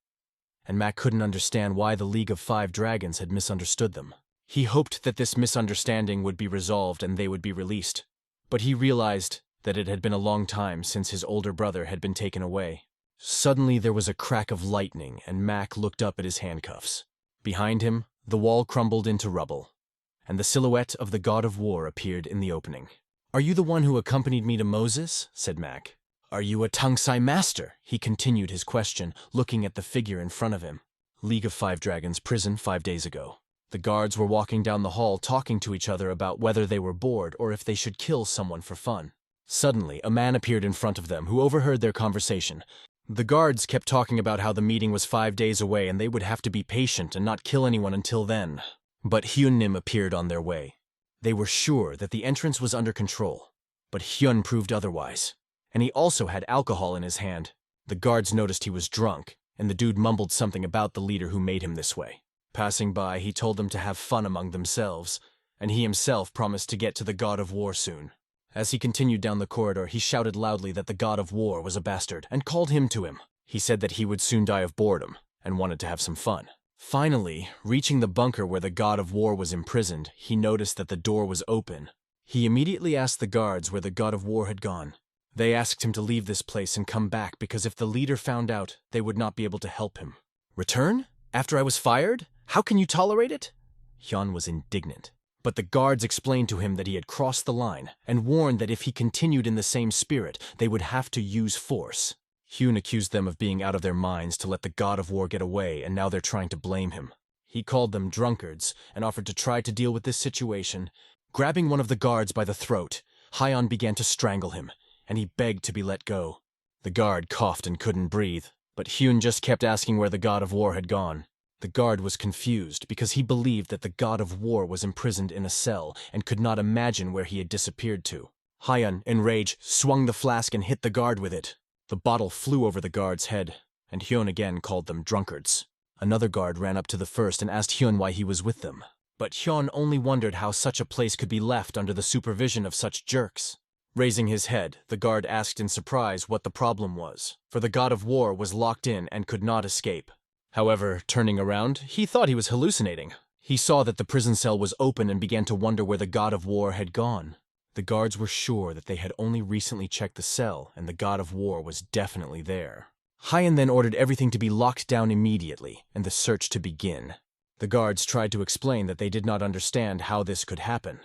and Mac couldn't understand why the League of Five Dragons had misunderstood them. He hoped that this misunderstanding would be resolved and they would be released, but he realized that it had been a long time since his older brother had been taken away. Suddenly there was a crack of lightning and Mac looked up at his handcuffs. Behind him, the wall crumbled into rubble, and the silhouette of the god of war appeared in the opening. "Are you the one who accompanied me to Moses?" said Mac. "Are you a Tangsai master?" He continued his question, looking at the figure in front of him. League of Five Dragons, prison 5 days ago. The guards were walking down the hall talking to each other about whether they were bored or if they should kill someone for fun. Suddenly, a man appeared in front of them who overheard their conversation. The guards kept talking about how the meeting was 5 days away and they would have to be patient and not kill anyone until then. But Hyun-nim appeared on their way. They were sure that the entrance was under control, but Hyun proved otherwise. And he also had alcohol in his hand. The guards noticed he was drunk, and the dude mumbled something about the leader who made him this way. Passing by, he told them to have fun among themselves, and he himself promised to get to the god of war soon. As he continued down the corridor, he shouted loudly that the god of war was a bastard, and called him to him. He said that he would soon die of boredom, and wanted to have some fun. Finally, reaching the bunker where the god of war was imprisoned, he noticed that the door was open. He immediately asked the guards where the god of war had gone. They asked him to leave this place and come back because if the leader found out, they would not be able to help him. "Return? After I was fired? How can you tolerate it?" Hyun was indignant. But the guards explained to him that he had crossed the line and warned that if he continued in the same spirit, they would have to use force. Hyun accused them of being out of their minds to let the god of war get away, and now they're trying to blame him. He called them drunkards and offered to try to deal with this situation. Grabbing one of the guards by the throat, Hyun began to strangle him, and he begged to be let go. The guard coughed and couldn't breathe, but Hyun just kept asking where the god of war had gone. The guard was confused because he believed that the god of war was imprisoned in a cell and could not imagine where he had disappeared to. Hyun, in rage, swung the flask and hit the guard with it. The bottle flew over the guard's head, and Hyun again called them drunkards. Another guard ran up to the first and asked Hyun why he was with them. But Hyun only wondered how such a place could be left under the supervision of such jerks. Raising his head, the guard asked in surprise what the problem was, for the god of war was locked in and could not escape. However, turning around, he thought he was hallucinating. He saw that the prison cell was open and began to wonder where the god of war had gone. The guards were sure that they had only recently checked the cell and the god of war was definitely there. Hyun then ordered everything to be locked down immediately and the search to begin. The guards tried to explain that they did not understand how this could happen,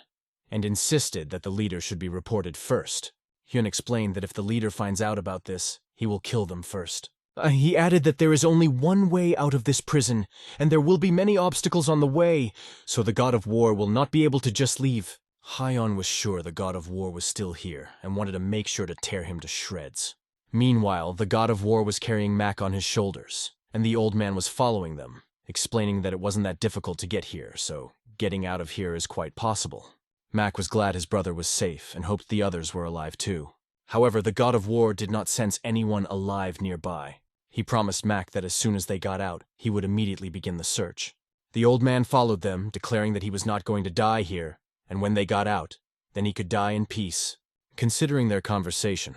and insisted that the leader should be reported first. Hyun explained that if the leader finds out about this, he will kill them first. He added that there is only one way out of this prison, and there will be many obstacles on the way, so the god of war will not be able to just leave. Hyun was sure the god of war was still here, and wanted to make sure to tear him to shreds. Meanwhile, the god of war was carrying Mac on his shoulders, and the old man was following them, explaining that it wasn't that difficult to get here, so getting out of here is quite possible. Mac was glad his brother was safe, and hoped the others were alive too. However, the god of war did not sense anyone alive nearby. He promised Mac that as soon as they got out, he would immediately begin the search. The old man followed them, declaring that he was not going to die here, and when they got out, then he could die in peace. Considering their conversation,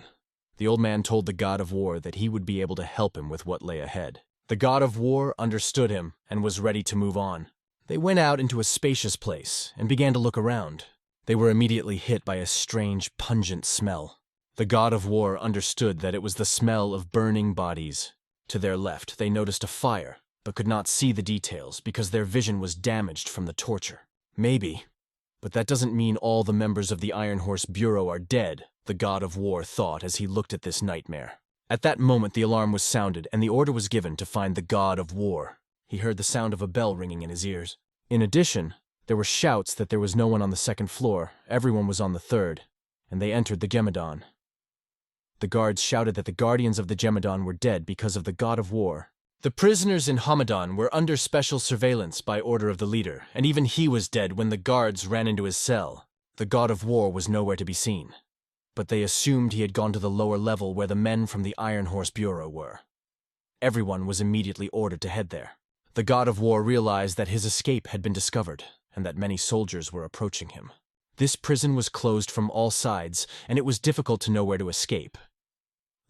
the old man told the god of war that he would be able to help him with what lay ahead. The god of war understood him and was ready to move on. They went out into a spacious place and began to look around. They were immediately hit by a strange, pungent smell. The god of war understood that it was the smell of burning bodies. To their left, they noticed a fire, but could not see the details because their vision was damaged from the torture. Maybe, but that doesn't mean all the members of the Iron Horse Bureau are dead, the god of war thought as he looked at this nightmare. At that moment, the alarm was sounded and the order was given to find the god of war. He heard the sound of a bell ringing in his ears. In addition, there were shouts that there was no one on the second floor, everyone was on the third, and they entered the Gemidon. The guards shouted that the guardians of the Gemidon were dead because of the god of war. The prisoners in Hamadon were under special surveillance by order of the leader, and even he was dead when the guards ran into his cell. The god of war was nowhere to be seen, but they assumed he had gone to the lower level where the men from the Iron Horse Bureau were. Everyone was immediately ordered to head there. The god of war realized that his escape had been discovered, and that many soldiers were approaching him. This prison was closed from all sides, and it was difficult to know where to escape.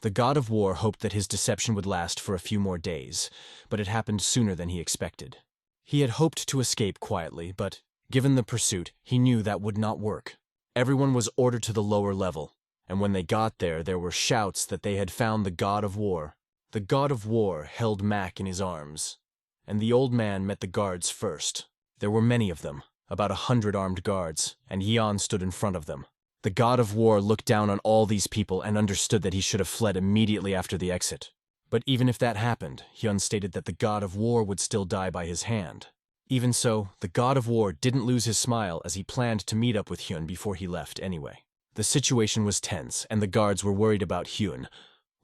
The god of war hoped that his deception would last for a few more days, but it happened sooner than he expected. He had hoped to escape quietly, but, given the pursuit, he knew that would not work. Everyone was ordered to the lower level, and when they got there, there were shouts that they had found the god of war. The god of war held Mac in his arms, and the old man met the guards first. There were many of them, about 100 armed guards, and Yeon stood in front of them. The god of war looked down on all these people and understood that he should have fled immediately after the exit. But even if that happened, Hyun stated that the god of war would still die by his hand. Even so, the god of war didn't lose his smile as he planned to meet up with Hyun before he left anyway. The situation was tense, and the guards were worried about Hyun,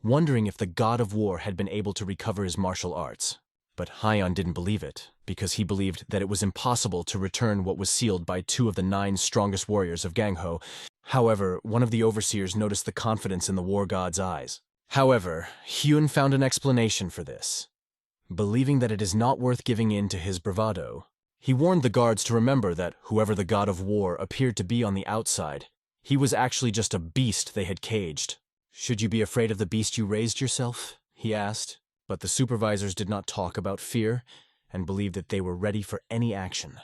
wondering if the god of war had been able to recover his martial arts. But Hyun didn't believe it, because he believed that it was impossible to return what was sealed by 2 of the 9 strongest warriors of Gangho. However, one of the overseers noticed the confidence in the war god's eyes. However, Hyun found an explanation for this. Believing that it is not worth giving in to his bravado, he warned the guards to remember that whoever the god of war appeared to be on the outside, he was actually just a beast they had caged. "Should you be afraid of the beast you raised yourself?" he asked. But the supervisors did not talk about fear and believed that they were ready for any action.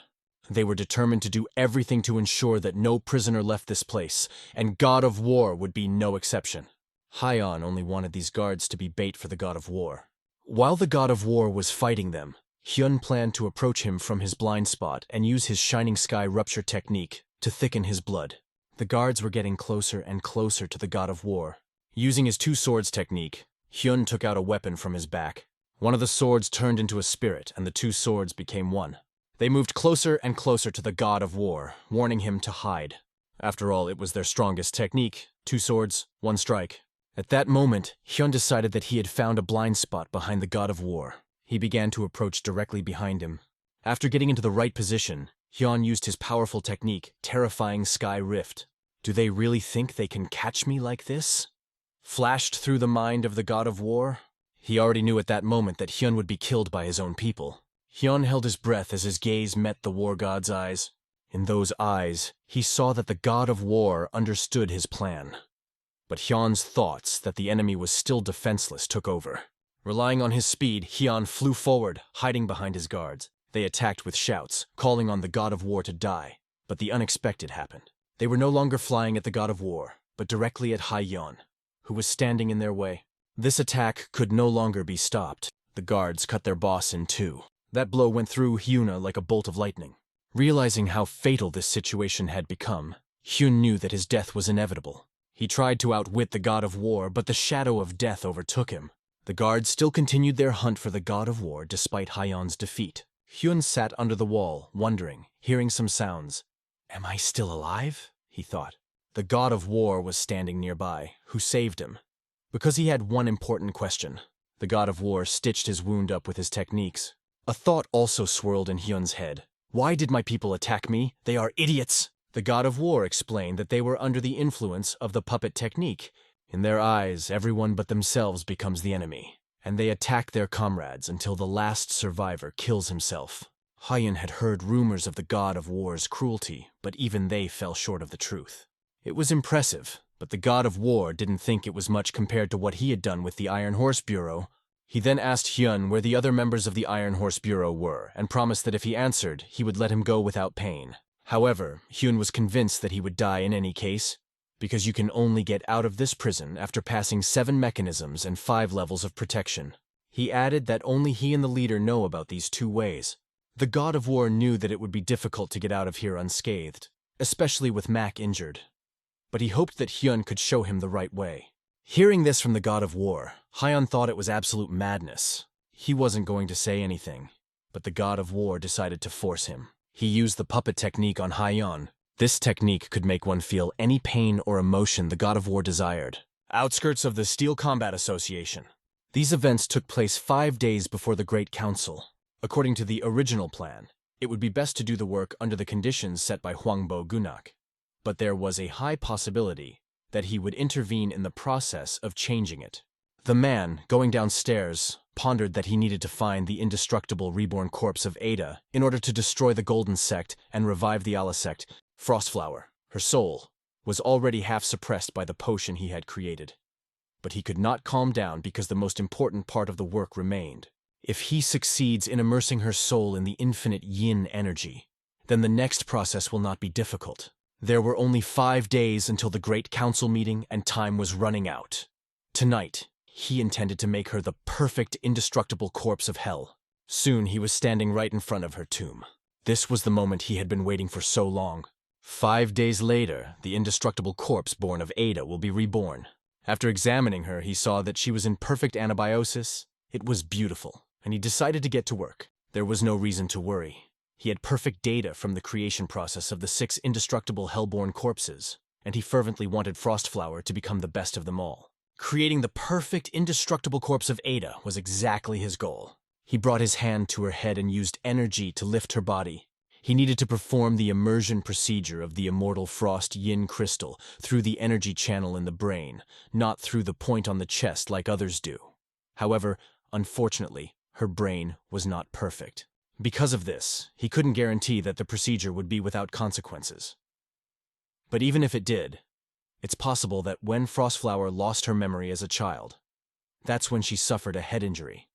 They were determined to do everything to ensure that no prisoner left this place, and god of war would be no exception. Hyun only wanted these guards to be bait for the god of war. While the god of war was fighting them, Hyun planned to approach him from his blind spot and use his shining sky rupture technique to thicken his blood. The guards were getting closer and closer to the god of war. Using his 2 swords technique, Hyun took out a weapon from his back. One of the swords turned into a spirit, and the 2 swords became one. They moved closer and closer to the god of war, warning him to hide. After all, it was their strongest technique: 2 swords, 1 strike. At that moment, Hyun decided that he had found a blind spot behind the god of war. He began to approach directly behind him. After getting into the right position, Hyun used his powerful technique, Terrifying Sky Rift. "Do they really think they can catch me like this?" flashed through the mind of the god of war. He already knew at that moment that Hyun would be killed by his own people. Hyun held his breath as his gaze met the war god's eyes. In those eyes, he saw that the god of war understood his plan. But Hyun's thoughts that the enemy was still defenseless took over. Relying on his speed, Hyun flew forward, hiding behind his guards. They attacked with shouts, calling on the god of war to die. But the unexpected happened. They were no longer flying at the god of war, but directly at Hyun, who was standing in their way. This attack could no longer be stopped. The guards cut their boss in 2. That blow went through Hyuna like a bolt of lightning. Realizing how fatal this situation had become, Hyun knew that his death was inevitable. He tried to outwit the god of war, but the shadow of death overtook him. The guards still continued their hunt for the god of war despite Hyun's defeat. Hyun sat under the wall, wondering, hearing some sounds. "Am I still alive?" he thought. The god of war was standing nearby, who saved him. Because he had one important question, the god of war stitched his wound up with his techniques. A thought also swirled in Hyun's head. "Why did my people attack me? They are idiots!" The god of war explained that they were under the influence of the puppet technique. In their eyes, everyone but themselves becomes the enemy, and they attack their comrades until the last survivor kills himself. Hyun had heard rumors of the god of war's cruelty, but even they fell short of the truth. It was impressive, but the god of war didn't think it was much compared to what he had done with the Iron Horse Bureau. He then asked Hyun where the other members of the Iron Horse Bureau were, and promised that if he answered, he would let him go without pain. However, Hyun was convinced that he would die in any case, because you can only get out of this prison after passing 7 mechanisms and 5 levels of protection. He added that only he and the leader know about these 2 ways. The god of war knew that it would be difficult to get out of here unscathed, especially with Mac injured. But he hoped that Hyun could show him the right way. Hearing this from the god of war, Hyun thought it was absolute madness. He wasn't going to say anything, but the god of war decided to force him. He used the puppet technique on Hyun. This technique could make one feel any pain or emotion the god of war desired. Outskirts of the Steel Combat Association. These events took place 5 days before the Great Council. According to the original plan, it would be best to do the work under the conditions set by Hwangbo Gunak. But there was a high possibility that he would intervene in the process of changing it. The man, going downstairs, pondered that he needed to find the indestructible reborn corpse of Ada in order to destroy the Golden Sect and revive the Allah Sect. Frostflower, her soul, was already half suppressed by the potion he had created. But he could not calm down because the most important part of the work remained. If he succeeds in immersing her soul in the infinite yin energy, then the next process will not be difficult. There were only 5 days until the Great Council meeting, and time was running out. Tonight, he intended to make her the perfect indestructible corpse of hell. Soon he was standing right in front of her tomb. This was the moment he had been waiting for so long. 5 days later, the indestructible corpse born of Ada will be reborn. After examining her, he saw that she was in perfect anabiosis. It was beautiful, and he decided to get to work. There was no reason to worry. He had perfect data from the creation process of the 6 indestructible hellborn corpses, and he fervently wanted Frostflower to become the best of them all. Creating the perfect indestructible corpse of Ada was exactly his goal. He brought his hand to her head and used energy to lift her body. He needed to perform the immersion procedure of the immortal frost yin crystal through the energy channel in the brain, not through the point on the chest like others do. However, unfortunately, her brain was not perfect. Because of this, he couldn't guarantee that the procedure would be without consequences. But even if it did, it's possible that when Frostflower lost her memory as a child, that's when she suffered a head injury,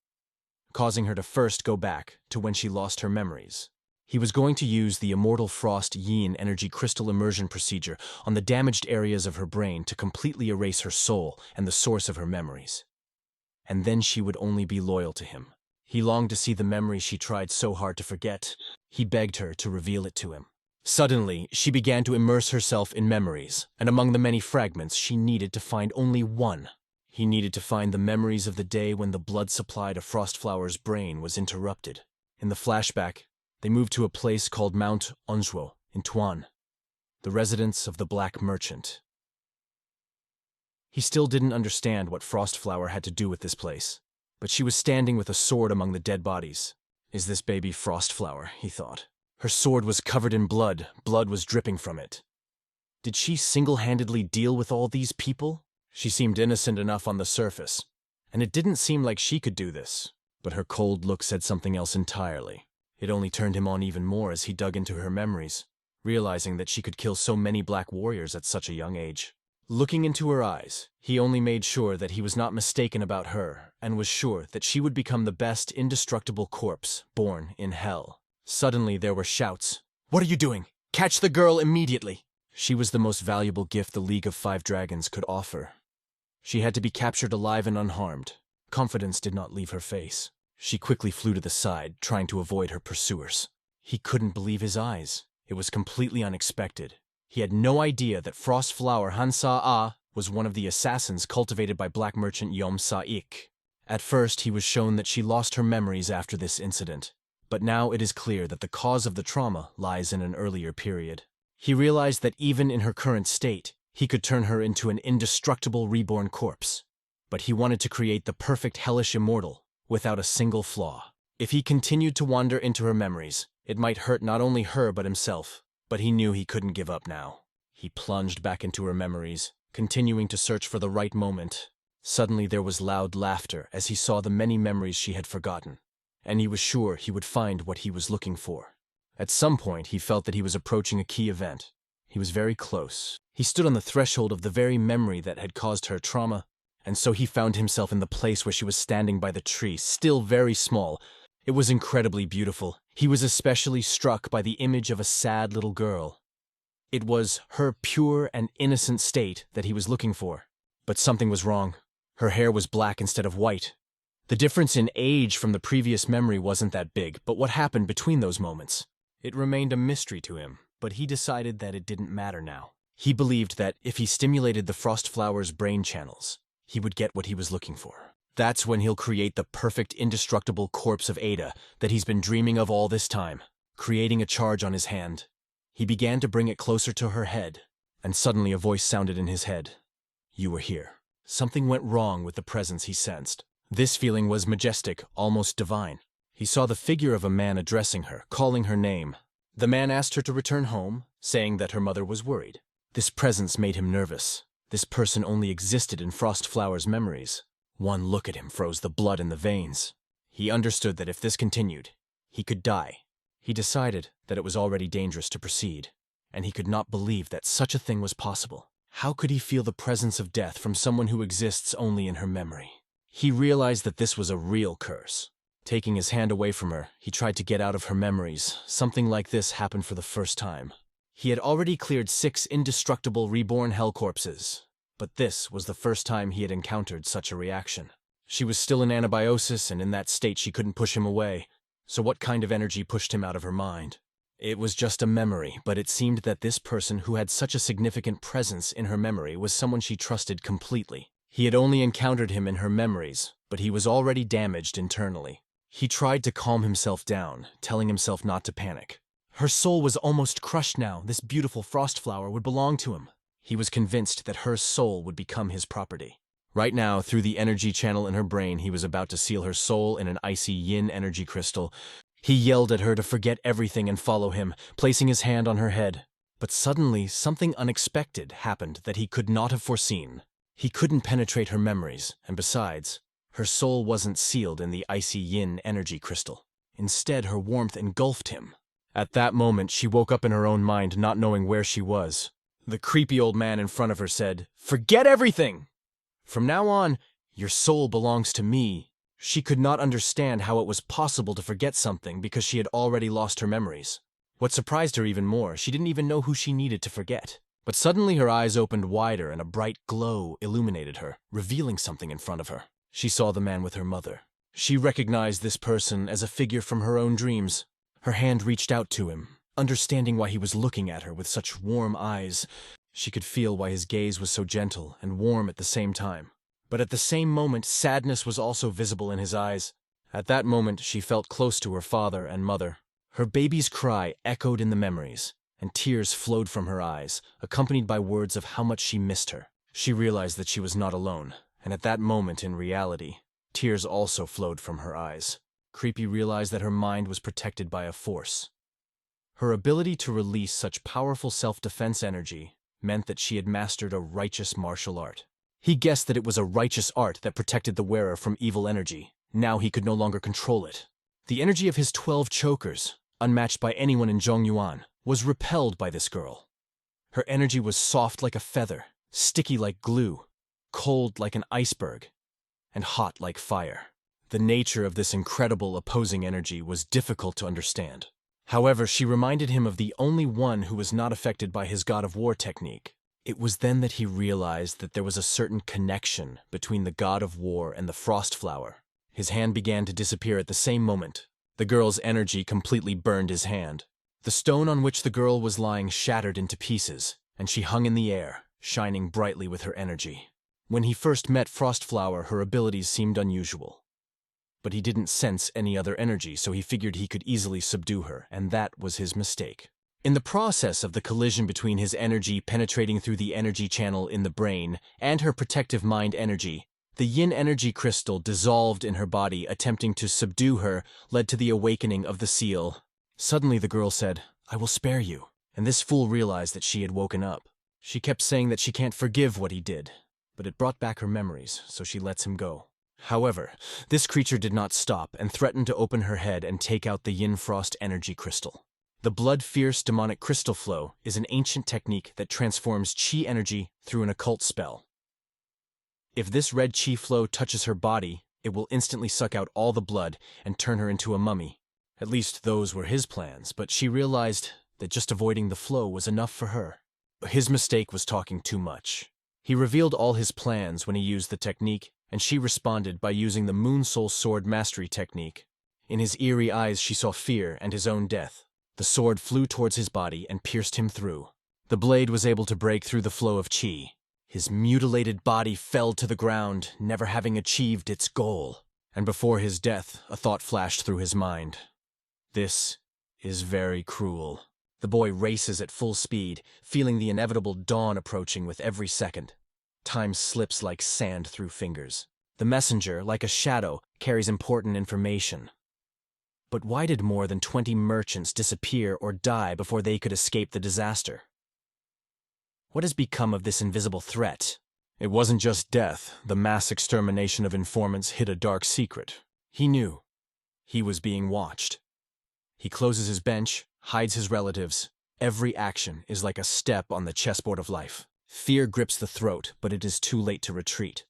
causing her to first go back to when she lost her memories. He was going to use the immortal frost yin energy crystal immersion procedure on the damaged areas of her brain to completely erase her soul and the source of her memories. And then she would only be loyal to him. He longed to see the memory she tried so hard to forget. He begged her to reveal it to him. Suddenly, she began to immerse herself in memories, and among the many fragments, she needed to find only one. He needed to find the memories of the day when the blood supply to Frostflower's brain was interrupted. In the flashback, they moved to a place called Mount Onzwo in Tuan, the residence of the Black Merchant. He still didn't understand what Frostflower had to do with this place, but she was standing with a sword among the dead bodies. Is this baby Frostflower, he thought. Her sword was covered in blood. Blood was dripping from it. Did she single-handedly deal with all these people? She seemed innocent enough on the surface, and it didn't seem like she could do this. But her cold look said something else entirely. It only turned him on even more as he dug into her memories, realizing that she could kill so many black warriors at such a young age. Looking into her eyes, he only made sure that he was not mistaken about her, and was sure that she would become the best indestructible corpse born in hell. Suddenly there were shouts. "What are you doing? Catch the girl immediately!" She was the most valuable gift the League of Five Dragons could offer. She had to be captured alive and unharmed. Confidence did not leave her face. She quickly flew to the side, trying to avoid her pursuers. He couldn't believe his eyes. It was completely unexpected. He had no idea that Frostflower Hansa-Ah was one of the assassins cultivated by black merchant Yom Sa-ik. At first, he was shown that she lost her memories after this incident. But now it is clear that the cause of the trauma lies in an earlier period. He realized that even in her current state, he could turn her into an indestructible reborn corpse. But he wanted to create the perfect hellish immortal, without a single flaw. If he continued to wander into her memories, it might hurt not only her but himself. But he knew he couldn't give up now. He plunged back into her memories, continuing to search for the right moment. Suddenly there was loud laughter as he saw the many memories she had forgotten, and he was sure he would find what he was looking for. At some point, he felt that he was approaching a key event. He was very close. He stood on the threshold of the very memory that had caused her trauma, and so he found himself in the place where she was standing by the tree, still very small. It was incredibly beautiful. He was especially struck by the image of a sad little girl. It was her pure and innocent state that he was looking for. But something was wrong. Her hair was black instead of white. The difference in age from the previous memory wasn't that big, but what happened between those moments? It remained a mystery to him, but he decided that it didn't matter now. He believed that if he stimulated the frost flower's brain channels, he would get what he was looking for. That's when he'll create the perfect indestructible corpse of Ada that he's been dreaming of all this time. Creating a charge on his hand, he began to bring it closer to her head, and suddenly a voice sounded in his head. You were here. Something went wrong with the presence he sensed. This feeling was majestic, almost divine. He saw the figure of a man addressing her, calling her name. The man asked her to return home, saying that her mother was worried. This presence made him nervous. This person only existed in Frost Flower's memories. One look at him froze the blood in the veins. He understood that if this continued, he could die. He decided that it was already dangerous to proceed, and he could not believe that such a thing was possible. How could he feel the presence of death from someone who exists only in her memory? He realized that this was a real curse. Taking his hand away from her, he tried to get out of her memories. Something like this happened for the first time. He had already cleared 6 indestructible reborn hell corpses, but this was the first time he had encountered such a reaction. She was still in anabiosis, and in that state she couldn't push him away. So what kind of energy pushed him out of her mind? It was just a memory, but it seemed that this person who had such a significant presence in her memory was someone she trusted completely. He had only encountered him in her memories, but he was already damaged internally. He tried to calm himself down, telling himself not to panic. Her soul was almost crushed now. This beautiful frost flower would belong to him. He was convinced that her soul would become his property. Right now, through the energy channel in her brain, he was about to seal her soul in an icy yin energy crystal. He yelled at her to forget everything and follow him, placing his hand on her head. But suddenly, something unexpected happened that he could not have foreseen. He couldn't penetrate her memories, and besides, her soul wasn't sealed in the icy yin energy crystal. Instead, her warmth engulfed him. At that moment, she woke up in her own mind, not knowing where she was. The creepy old man in front of her said, "Forget everything! From now on, your soul belongs to me." She could not understand how it was possible to forget something because she had already lost her memories. What surprised her even more, she didn't even know who she needed to forget. But suddenly her eyes opened wider and a bright glow illuminated her, revealing something in front of her. She saw the man with her mother. She recognized this person as a figure from her own dreams. Her hand reached out to him, understanding why he was looking at her with such warm eyes. She could feel why his gaze was so gentle and warm at the same time. But at the same moment, sadness was also visible in his eyes. At that moment, she felt close to her father and mother. Her baby's cry echoed in the memories, and tears flowed from her eyes, accompanied by words of how much she missed her. She realized that she was not alone, and at that moment, in reality, tears also flowed from her eyes. Creepy realized that her mind was protected by a force. Her ability to release such powerful self-defense energy meant that she had mastered a righteous martial art. He guessed that it was a righteous art that protected the wearer from evil energy. Now he could no longer control it. The energy of his 12 chokers, unmatched by anyone in Zhongyuan, was repelled by this girl. Her energy was soft like a feather, sticky like glue, cold like an iceberg, and hot like fire. The nature of this incredible opposing energy was difficult to understand. However, she reminded him of the only one who was not affected by his God of War technique. It was then that he realized that there was a certain connection between the God of War and the frost flower. His hand began to disappear at the same moment. The girl's energy completely burned his hand. The stone on which the girl was lying shattered into pieces, and she hung in the air, shining brightly with her energy. When he first met Frostflower, her abilities seemed unusual. But he didn't sense any other energy, so he figured he could easily subdue her, and that was his mistake. In the process of the collision between his energy penetrating through the energy channel in the brain and her protective mind energy, the yin energy crystal dissolved in her body, attempting to subdue her, led to the awakening of the seal. Suddenly the girl said, "I will spare you," and this fool realized that she had woken up. She kept saying that she can't forgive what he did, but it brought back her memories, so she lets him go. However, this creature did not stop and threatened to open her head and take out the Yin Frost energy crystal. The blood-fierce demonic crystal flow is an ancient technique that transforms chi energy through an occult spell. If this red chi flow touches her body, it will instantly suck out all the blood and turn her into a mummy. At least those were his plans, but she realized that just avoiding the flow was enough for her. His mistake was talking too much. He revealed all his plans when he used the technique, and she responded by using the Moon Soul Sword Mastery technique. In his eerie eyes she saw fear and his own death. The sword flew towards his body and pierced him through. The blade was able to break through the flow of chi. His mutilated body fell to the ground, never having achieved its goal. And before his death, a thought flashed through his mind. This is very cruel. The boy races at full speed, feeling the inevitable dawn approaching with every second. Time slips like sand through fingers. The messenger, like a shadow, carries important information. But why did more than 20 merchants disappear or die before they could escape the disaster? What has become of this invisible threat? It wasn't just death. The mass extermination of informants hid a dark secret. He knew. He was being watched. He closes his bench, hides his relatives. Every action is like a step on the chessboard of life. Fear grips the throat, but it is too late to retreat.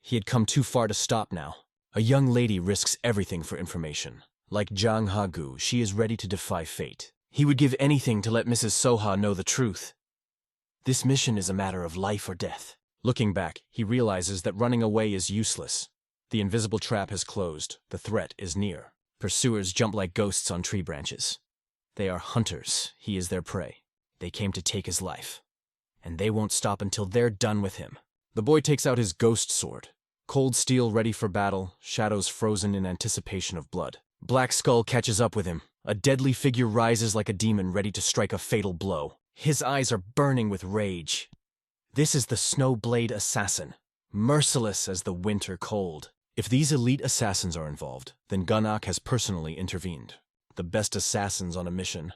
He had come too far to stop now. A young lady risks everything for information. Like Zhang Hagu, she is ready to defy fate. He would give anything to let Mrs. Soha know the truth. This mission is a matter of life or death. Looking back, he realizes that running away is useless. The invisible trap has closed. The threat is near. Pursuers jump like ghosts on tree branches. They are hunters. He is their prey. They came to take his life. And they won't stop until they're done with him. The boy takes out his ghost sword. Cold steel ready for battle, shadows frozen in anticipation of blood. Black Skull catches up with him. A deadly figure rises like a demon ready to strike a fatal blow. His eyes are burning with rage. This is the Snowblade Assassin, merciless as the winter cold. If these elite assassins are involved, then Gunnak has personally intervened. The best assassins on a mission.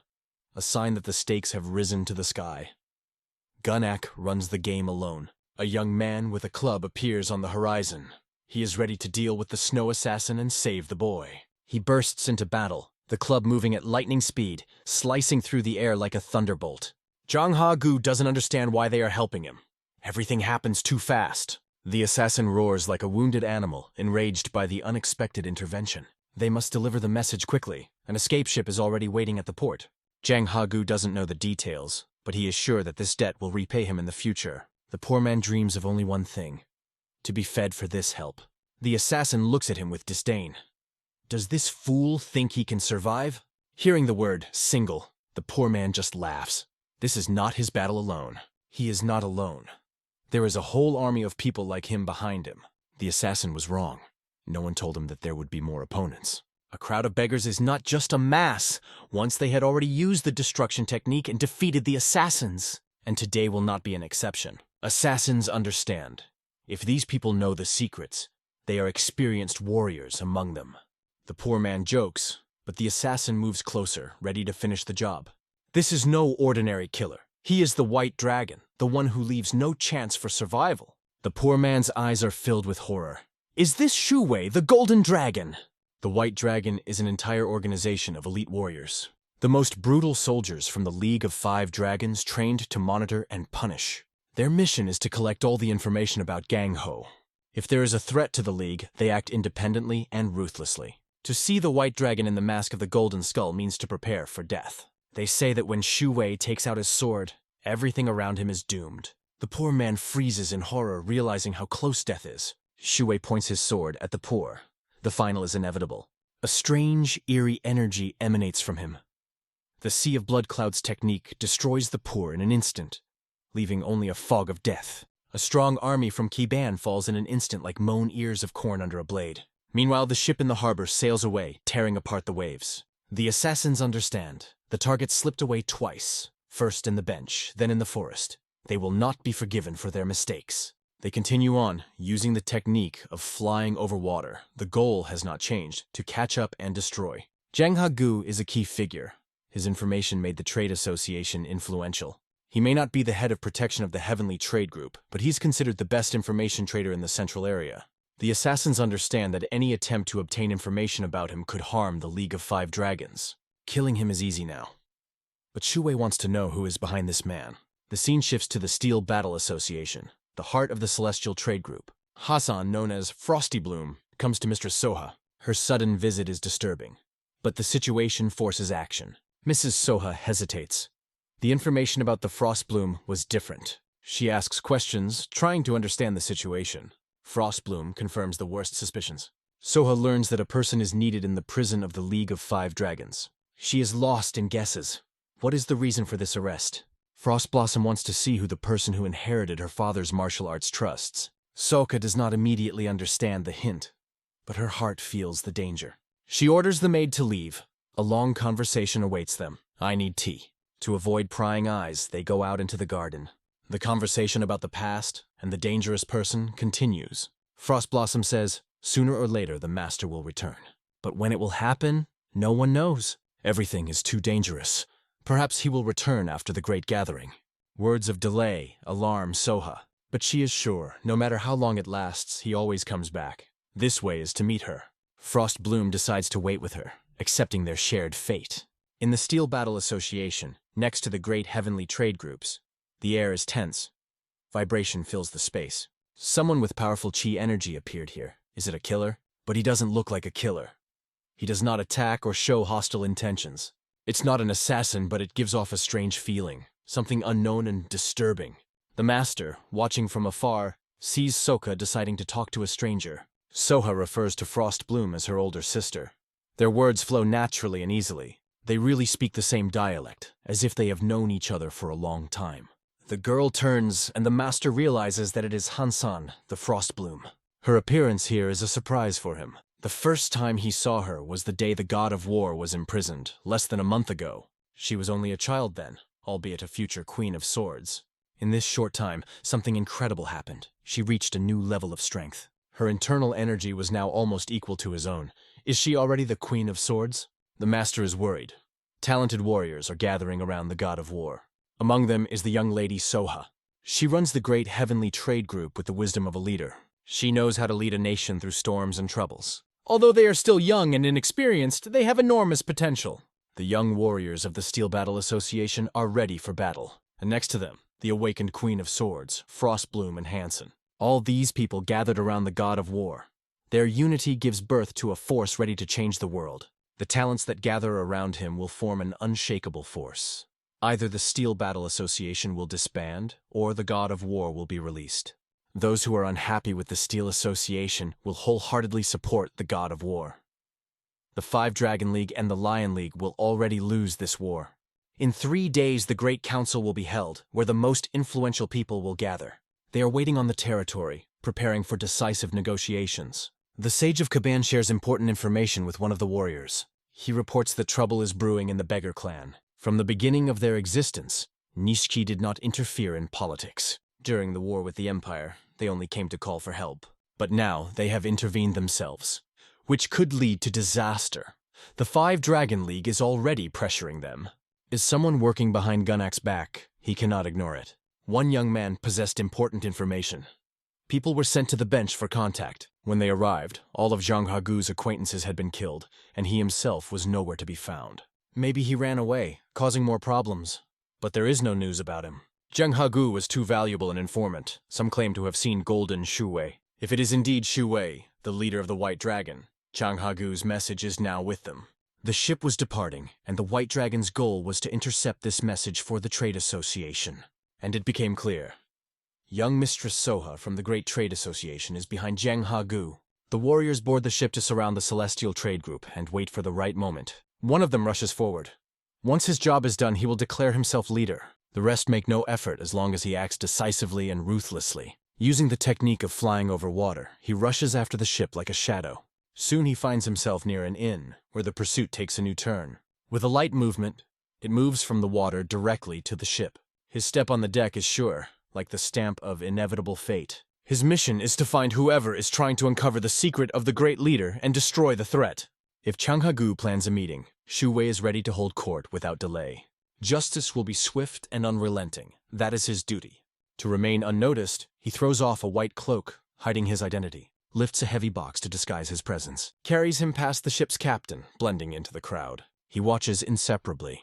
A sign that the stakes have risen to the sky. Gunnak runs the game alone. A young man with a club appears on the horizon. He is ready to deal with the snow assassin and save the boy. He bursts into battle, the club moving at lightning speed, slicing through the air like a thunderbolt. Zhang Hagu doesn't understand why they are helping him. Everything happens too fast. The assassin roars like a wounded animal, enraged by the unexpected intervention. They must deliver the message quickly. An escape ship is already waiting at the port. Zhang Hagu doesn't know the details, but he is sure that this debt will repay him in the future. The poor man dreams of only one thing: to be fed for this help. The assassin looks at him with disdain. Does this fool think he can survive? Hearing the word single, the poor man just laughs. This is not his battle alone. He is not alone. There is a whole army of people like him behind him. The assassin was wrong. No one told him that there would be more opponents. A crowd of beggars is not just a mass. Once they had already used the destruction technique and defeated the assassins. And today will not be an exception. Assassins understand. If these people know the secrets, they are experienced warriors among them. The poor man jokes, but the assassin moves closer, ready to finish the job. This is no ordinary killer. He is the White Dragon, the one who leaves no chance for survival. The poor man's eyes are filled with horror. Is this Shu Wei, the Golden Dragon? The White Dragon is an entire organization of elite warriors. The most brutal soldiers from the League of Five Dragons trained to monitor and punish. Their mission is to collect all the information about Gang Ho. If there is a threat to the League, they act independently and ruthlessly. To see the White Dragon in the mask of the Golden Skull means to prepare for death. They say that when Shu Wei takes out his sword, everything around him is doomed. The poor man freezes in horror, realizing how close death is. Shu Wei points his sword at the poor. The final is inevitable. A strange, eerie energy emanates from him. The Sea of Blood Clouds technique destroys the poor in an instant, leaving only a fog of death. A strong army from Kiban falls in an instant like mown ears of corn under a blade. Meanwhile, the ship in the harbor sails away, tearing apart the waves. The assassins understand. The target slipped away twice, first in the bench, then in the forest. They will not be forgiven for their mistakes. They continue on, using the technique of flying over water. The goal has not changed, to catch up and destroy. Zhang Hagu is a key figure. His information made the trade association influential. He may not be the head of protection of the Heavenly Trade Group, but he's considered the best information trader in the central area. The assassins understand that any attempt to obtain information about him could harm the League of Five Dragons. Killing him is easy now. But Shu Wei wants to know who is behind this man. The scene shifts to the Steel Battle Association, the heart of the Celestial Trade Group. Hassan, known as Frosty Bloom, comes to Mistress Soha. Her sudden visit is disturbing, but the situation forces action. Mrs. Soha hesitates. The information about the Frost Bloom was different. She asks questions, trying to understand the situation. Frost Bloom confirms the worst suspicions. Soha learns that a person is needed in the prison of the League of Five Dragons. She is lost in guesses. What is the reason for this arrest? Frost Blossom wants to see who the person who inherited her father's martial arts trusts. Soka does not immediately understand the hint, but her heart feels the danger. She orders the maid to leave. A long conversation awaits them. I need tea. To avoid prying eyes, they go out into the garden. The conversation about the past and the dangerous person continues. Frost Blossom says, sooner or later the master will return. But when it will happen, no one knows. Everything is too dangerous. Perhaps he will return after the great gathering. Words of delay alarm Soha, but she is sure, no matter how long it lasts, he always comes back. This way is to meet her. Frost Bloom decides to wait with her, accepting their shared fate. In the Steel Battle Association, next to the great heavenly trade groups, the air is tense. Vibration fills the space. Someone with powerful chi energy appeared here. Is it a killer? But he doesn't look like a killer. He does not attack or show hostile intentions. It's not an assassin, but it gives off a strange feeling, something unknown and disturbing. The master, watching from afar, sees Soka deciding to talk to a stranger. Soha refers to Frost Bloom as her older sister. Their words flow naturally and easily. They really speak the same dialect, as if they have known each other for a long time. The girl turns, and the master realizes that it is Hansan, the Frost Bloom. Her appearance here is a surprise for him. The first time he saw her was the day the god of war was imprisoned, less than a month ago. She was only a child then, albeit a future queen of swords. In this short time, something incredible happened. She reached a new level of strength. Her internal energy was now almost equal to his own. Is she already the queen of swords? The master is worried. Talented warriors are gathering around the god of war. Among them is the young lady Soha. She runs the great heavenly trade group with the wisdom of a leader. She knows how to lead a nation through storms and troubles. Although they are still young and inexperienced, they have enormous potential. The young warriors of the Steel Battle Association are ready for battle. And next to them, the awakened Queen of Swords, Frost Bloom and Hansen. All these people gathered around the god of war. Their unity gives birth to a force ready to change the world. The talents that gather around him will form an unshakable force. Either the Steel Battle Association will disband, or the god of war will be released. Those who are unhappy with the Steel Association will wholeheartedly support the god of war. The Five Dragon League and the Lion League will already lose this war. In 3 days, the Great Council will be held, where the most influential people will gather. They are waiting on the territory, preparing for decisive negotiations. The Sage of Kaban shares important information with one of the warriors. He reports that trouble is brewing in the Beggar clan. From the beginning of their existence, Nishiki did not interfere in politics. During the war with the Empire, they only came to call for help. But now they have intervened themselves, which could lead to disaster. The Five Dragon League is already pressuring them. Is someone working behind Gunak's back? He cannot ignore it. One young man possessed important information. People were sent to the bench for contact. When they arrived, all of Zhang Hagu's acquaintances had been killed, and he himself was nowhere to be found. Maybe he ran away, causing more problems. But there is no news about him. Zhang Hagu was too valuable an informant. Some claim to have seen Golden Shu Wei. If it is indeed Shu Wei, the leader of the White Dragon, Zhang Hagu's message is now with them. The ship was departing, and the White Dragon's goal was to intercept this message for the Trade Association. And it became clear. Young Mistress Soha from the Great Trade Association is behind Zhang Hagu. The warriors board the ship to surround the Celestial Trade Group and wait for the right moment. One of them rushes forward. Once his job is done, he will declare himself leader. The rest make no effort as long as he acts decisively and ruthlessly. Using the technique of flying over water, he rushes after the ship like a shadow. Soon he finds himself near an inn, where the pursuit takes a new turn. With a light movement, it moves from the water directly to the ship. His step on the deck is sure, like the stamp of inevitable fate. His mission is to find whoever is trying to uncover the secret of the great leader and destroy the threat. If Zhang Hagu plans a meeting, Shu Wei is ready to hold court without delay. Justice will be swift and unrelenting. That is his duty. To remain unnoticed, he throws off a white cloak, hiding his identity, lifts a heavy box to disguise his presence, carries him past the ship's captain, blending into the crowd. He watches inseparably.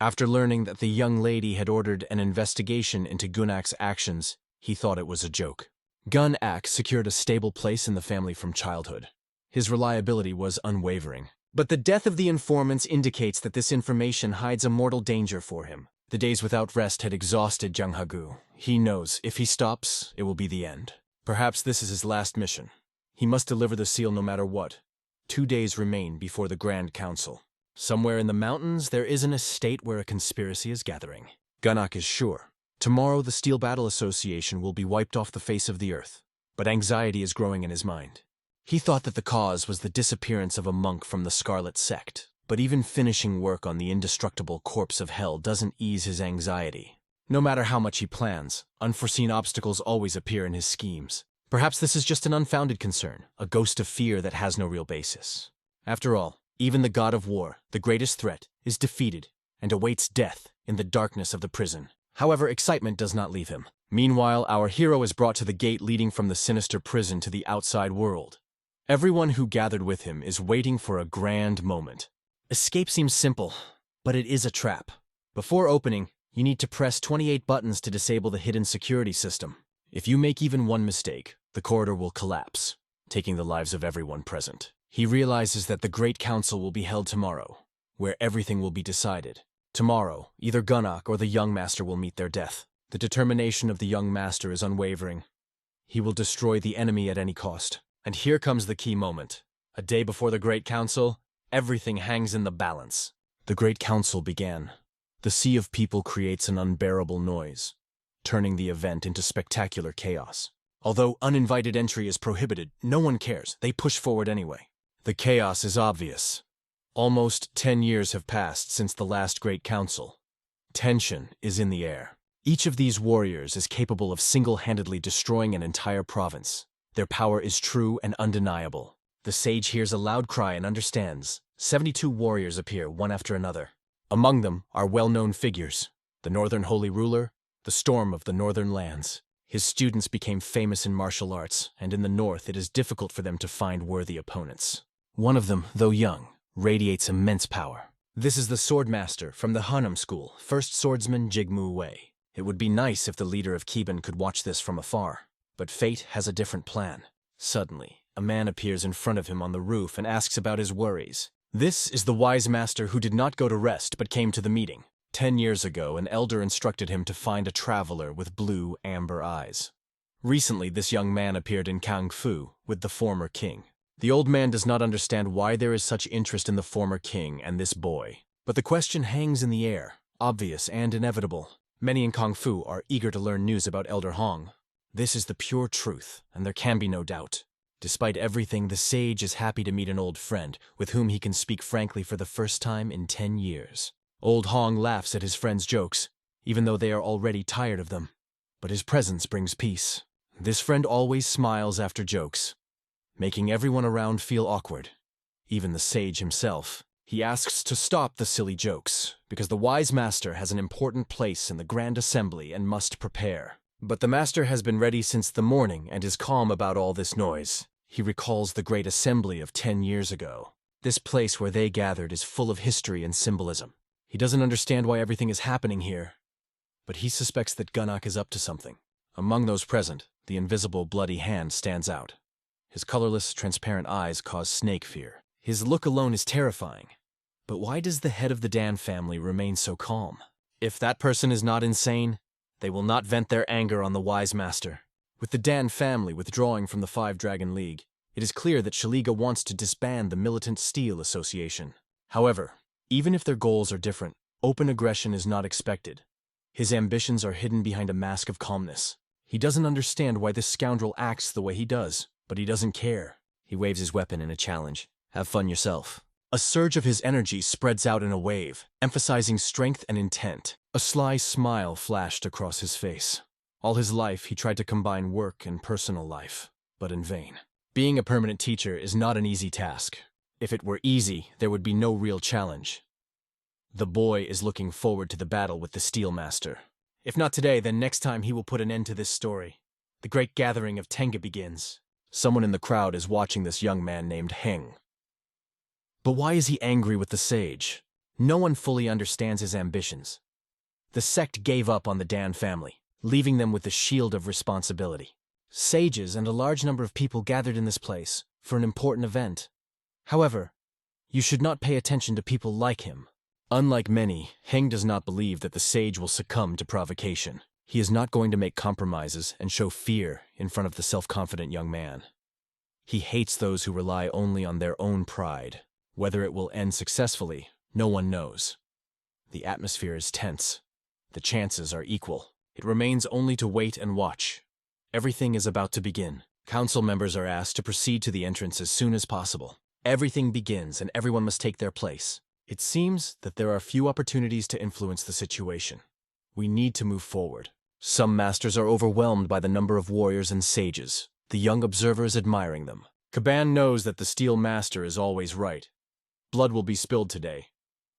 After learning that the young lady had ordered an investigation into Gunak's actions, he thought it was a joke. Gun-ak secured a stable place in the family from childhood. His reliability was unwavering. But the death of the informants indicates that this information hides a mortal danger for him. The days without rest had exhausted Jung Hagu. He knows if he stops, it will be the end. Perhaps this is his last mission. He must deliver the seal no matter what. 2 days remain before the Grand Council. Somewhere in the mountains, there is an estate where a conspiracy is gathering. Gunnak is sure. Tomorrow, the Steel Battle Association will be wiped off the face of the earth. But anxiety is growing in his mind. He thought that the cause was the disappearance of a monk from the Scarlet Sect. But even finishing work on the indestructible corpse of hell doesn't ease his anxiety. No matter how much he plans, unforeseen obstacles always appear in his schemes. Perhaps this is just an unfounded concern, a ghost of fear that has no real basis. After all, even the god of war, the greatest threat, is defeated and awaits death in the darkness of the prison. However, excitement does not leave him. Meanwhile, our hero is brought to the gate leading from the sinister prison to the outside world. Everyone who gathered with him is waiting for a grand moment. Escape seems simple, but it is a trap. Before opening, you need to press 28 buttons to disable the hidden security system. If you make even one mistake, the corridor will collapse, taking the lives of everyone present. He realizes that the Great Council will be held tomorrow, where everything will be decided. Tomorrow, either Gunnak or the young master will meet their death. The determination of the young master is unwavering. He will destroy the enemy at any cost. And here comes the key moment. A day before the Great Council, everything hangs in the balance. The Great Council began. The sea of people creates an unbearable noise, turning the event into spectacular chaos. Although uninvited entry is prohibited, no one cares. They push forward anyway. The chaos is obvious. Almost 10 years have passed since the last Great Council. Tension is in the air. Each of these warriors is capable of single-handedly destroying an entire province. Their power is true and undeniable. The sage hears a loud cry and understands. 72 warriors appear one after another. Among them are well-known figures. The Northern Holy Ruler, the Storm of the Northern Lands. His students became famous in martial arts, and in the north it is difficult for them to find worthy opponents. One of them, though young, radiates immense power. This is the Swordmaster from the Hanam School, First Swordsman Jigmu Wei. It would be nice if the leader of Kiban could watch this from afar. But fate has a different plan. Suddenly, a man appears in front of him on the roof and asks about his worries. This is the wise master who did not go to rest but came to the meeting. 10 years ago, an elder instructed him to find a traveler with blue, amber eyes. Recently, this young man appeared in Kangfu with the former king. The old man does not understand why there is such interest in the former king and this boy. But the question hangs in the air, obvious and inevitable. Many in Kangfu are eager to learn news about Elder Hong. This is the pure truth, and there can be no doubt. Despite everything, the sage is happy to meet an old friend with whom he can speak frankly for the first time in 10 years. Old Hong laughs at his friend's jokes, even though they are already tired of them. But his presence brings peace. This friend always smiles after jokes, making everyone around feel awkward, even the sage himself. He asks to stop the silly jokes, because the wise master has an important place in the Grand Assembly and must prepare. But the master has been ready since the morning and is calm about all this noise. He recalls the Great Assembly of 10 years ago. This place where they gathered is full of history and symbolism. He doesn't understand why everything is happening here, but he suspects that Gunnak is up to something. Among those present, the invisible bloody hand stands out. His colorless, transparent eyes cause snake fear. His look alone is terrifying. But why does the head of the Dan family remain so calm? If that person is not insane, they will not vent their anger on the wise master. With the Dan family withdrawing from the Five Dragon League, it is clear that Shaliga wants to disband the Militant Steel Association. However, even if their goals are different, open aggression is not expected. His ambitions are hidden behind a mask of calmness. He doesn't understand why this scoundrel acts the way he does, but he doesn't care. He waves his weapon in a challenge. Have fun yourself. A surge of his energy spreads out in a wave, emphasizing strength and intent. A sly smile flashed across his face. All his life, he tried to combine work and personal life, but in vain. Being a permanent teacher is not an easy task. If it were easy, there would be no real challenge. The boy is looking forward to the battle with the Steel Master. If not today, then next time he will put an end to this story. The great gathering of Tenga begins. Someone in the crowd is watching this young man named Heng. But why is he angry with the sage? No one fully understands his ambitions. The sect gave up on the Dan family, leaving them with the shield of responsibility. Sages and a large number of people gathered in this place for an important event. However, you should not pay attention to people like him. Unlike many, Heng does not believe that the sage will succumb to provocation. He is not going to make compromises and show fear in front of the self-confident young man. He hates those who rely only on their own pride. Whether it will end successfully, no one knows. The atmosphere is tense. The chances are equal. It remains only to wait and watch. Everything is about to begin. Council members are asked to proceed to the entrance as soon as possible. Everything begins and everyone must take their place. It seems that there are few opportunities to influence the situation. We need to move forward. Some masters are overwhelmed by the number of warriors and sages, the young observers admiring them. Caban knows that the Steel Master is always right. Blood will be spilled today,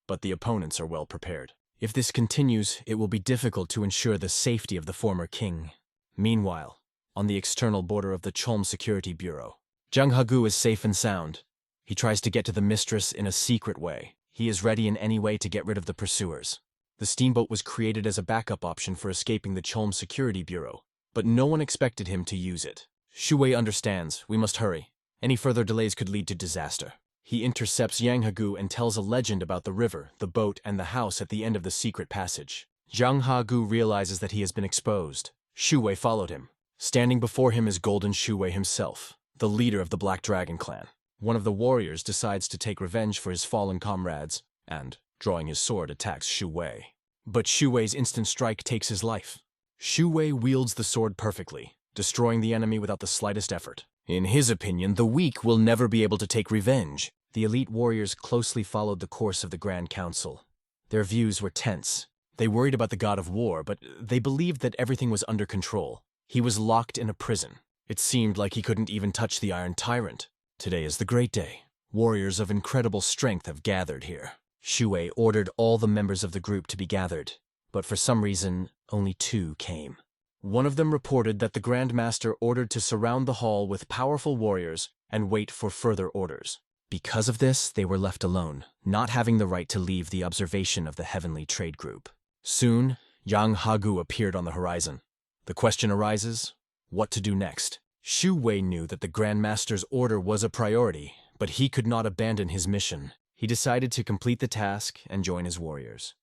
but the opponents are well prepared. If this continues, it will be difficult to ensure the safety of the former king. Meanwhile, on the external border of the Cholm Security Bureau, Zhang Hagu is safe and sound. He tries to get to the mistress in a secret way. He is ready in any way to get rid of the pursuers. The steamboat was created as a backup option for escaping the Cholm Security Bureau, but no one expected him to use it. Shu Wei understands. We must hurry. Any further delays could lead to disaster. He intercepts Yang Hagu and tells a legend about the river, the boat, and the house at the end of the secret passage. Zhang Hagu realizes that he has been exposed. Shu Wei followed him. Standing before him is Golden Shu Wei himself, the leader of the Black Dragon clan. One of the warriors decides to take revenge for his fallen comrades, and, drawing his sword, attacks Shu Wei. But Shu Wei's instant strike takes his life. Shu Wei wields the sword perfectly, destroying the enemy without the slightest effort. In his opinion, the weak will never be able to take revenge. The elite warriors closely followed the course of the Grand Council. Their views were tense. They worried about the god of war, but they believed that everything was under control. He was locked in a prison. It seemed like he couldn't even touch the Iron Tyrant. Today is the great day. Warriors of incredible strength have gathered here. Shu Wei ordered all the members of the group to be gathered, but for some reason, only 2 came. One of them reported that the Grand Master ordered to surround the hall with powerful warriors and wait for further orders. Because of this, they were left alone, not having the right to leave the observation of the Heavenly Trade Group. Soon, Yang Hagu appeared on the horizon. The question arises, what to do next? Shu Wei knew that the Grand Master's order was a priority, but he could not abandon his mission. He decided to complete the task and join his warriors.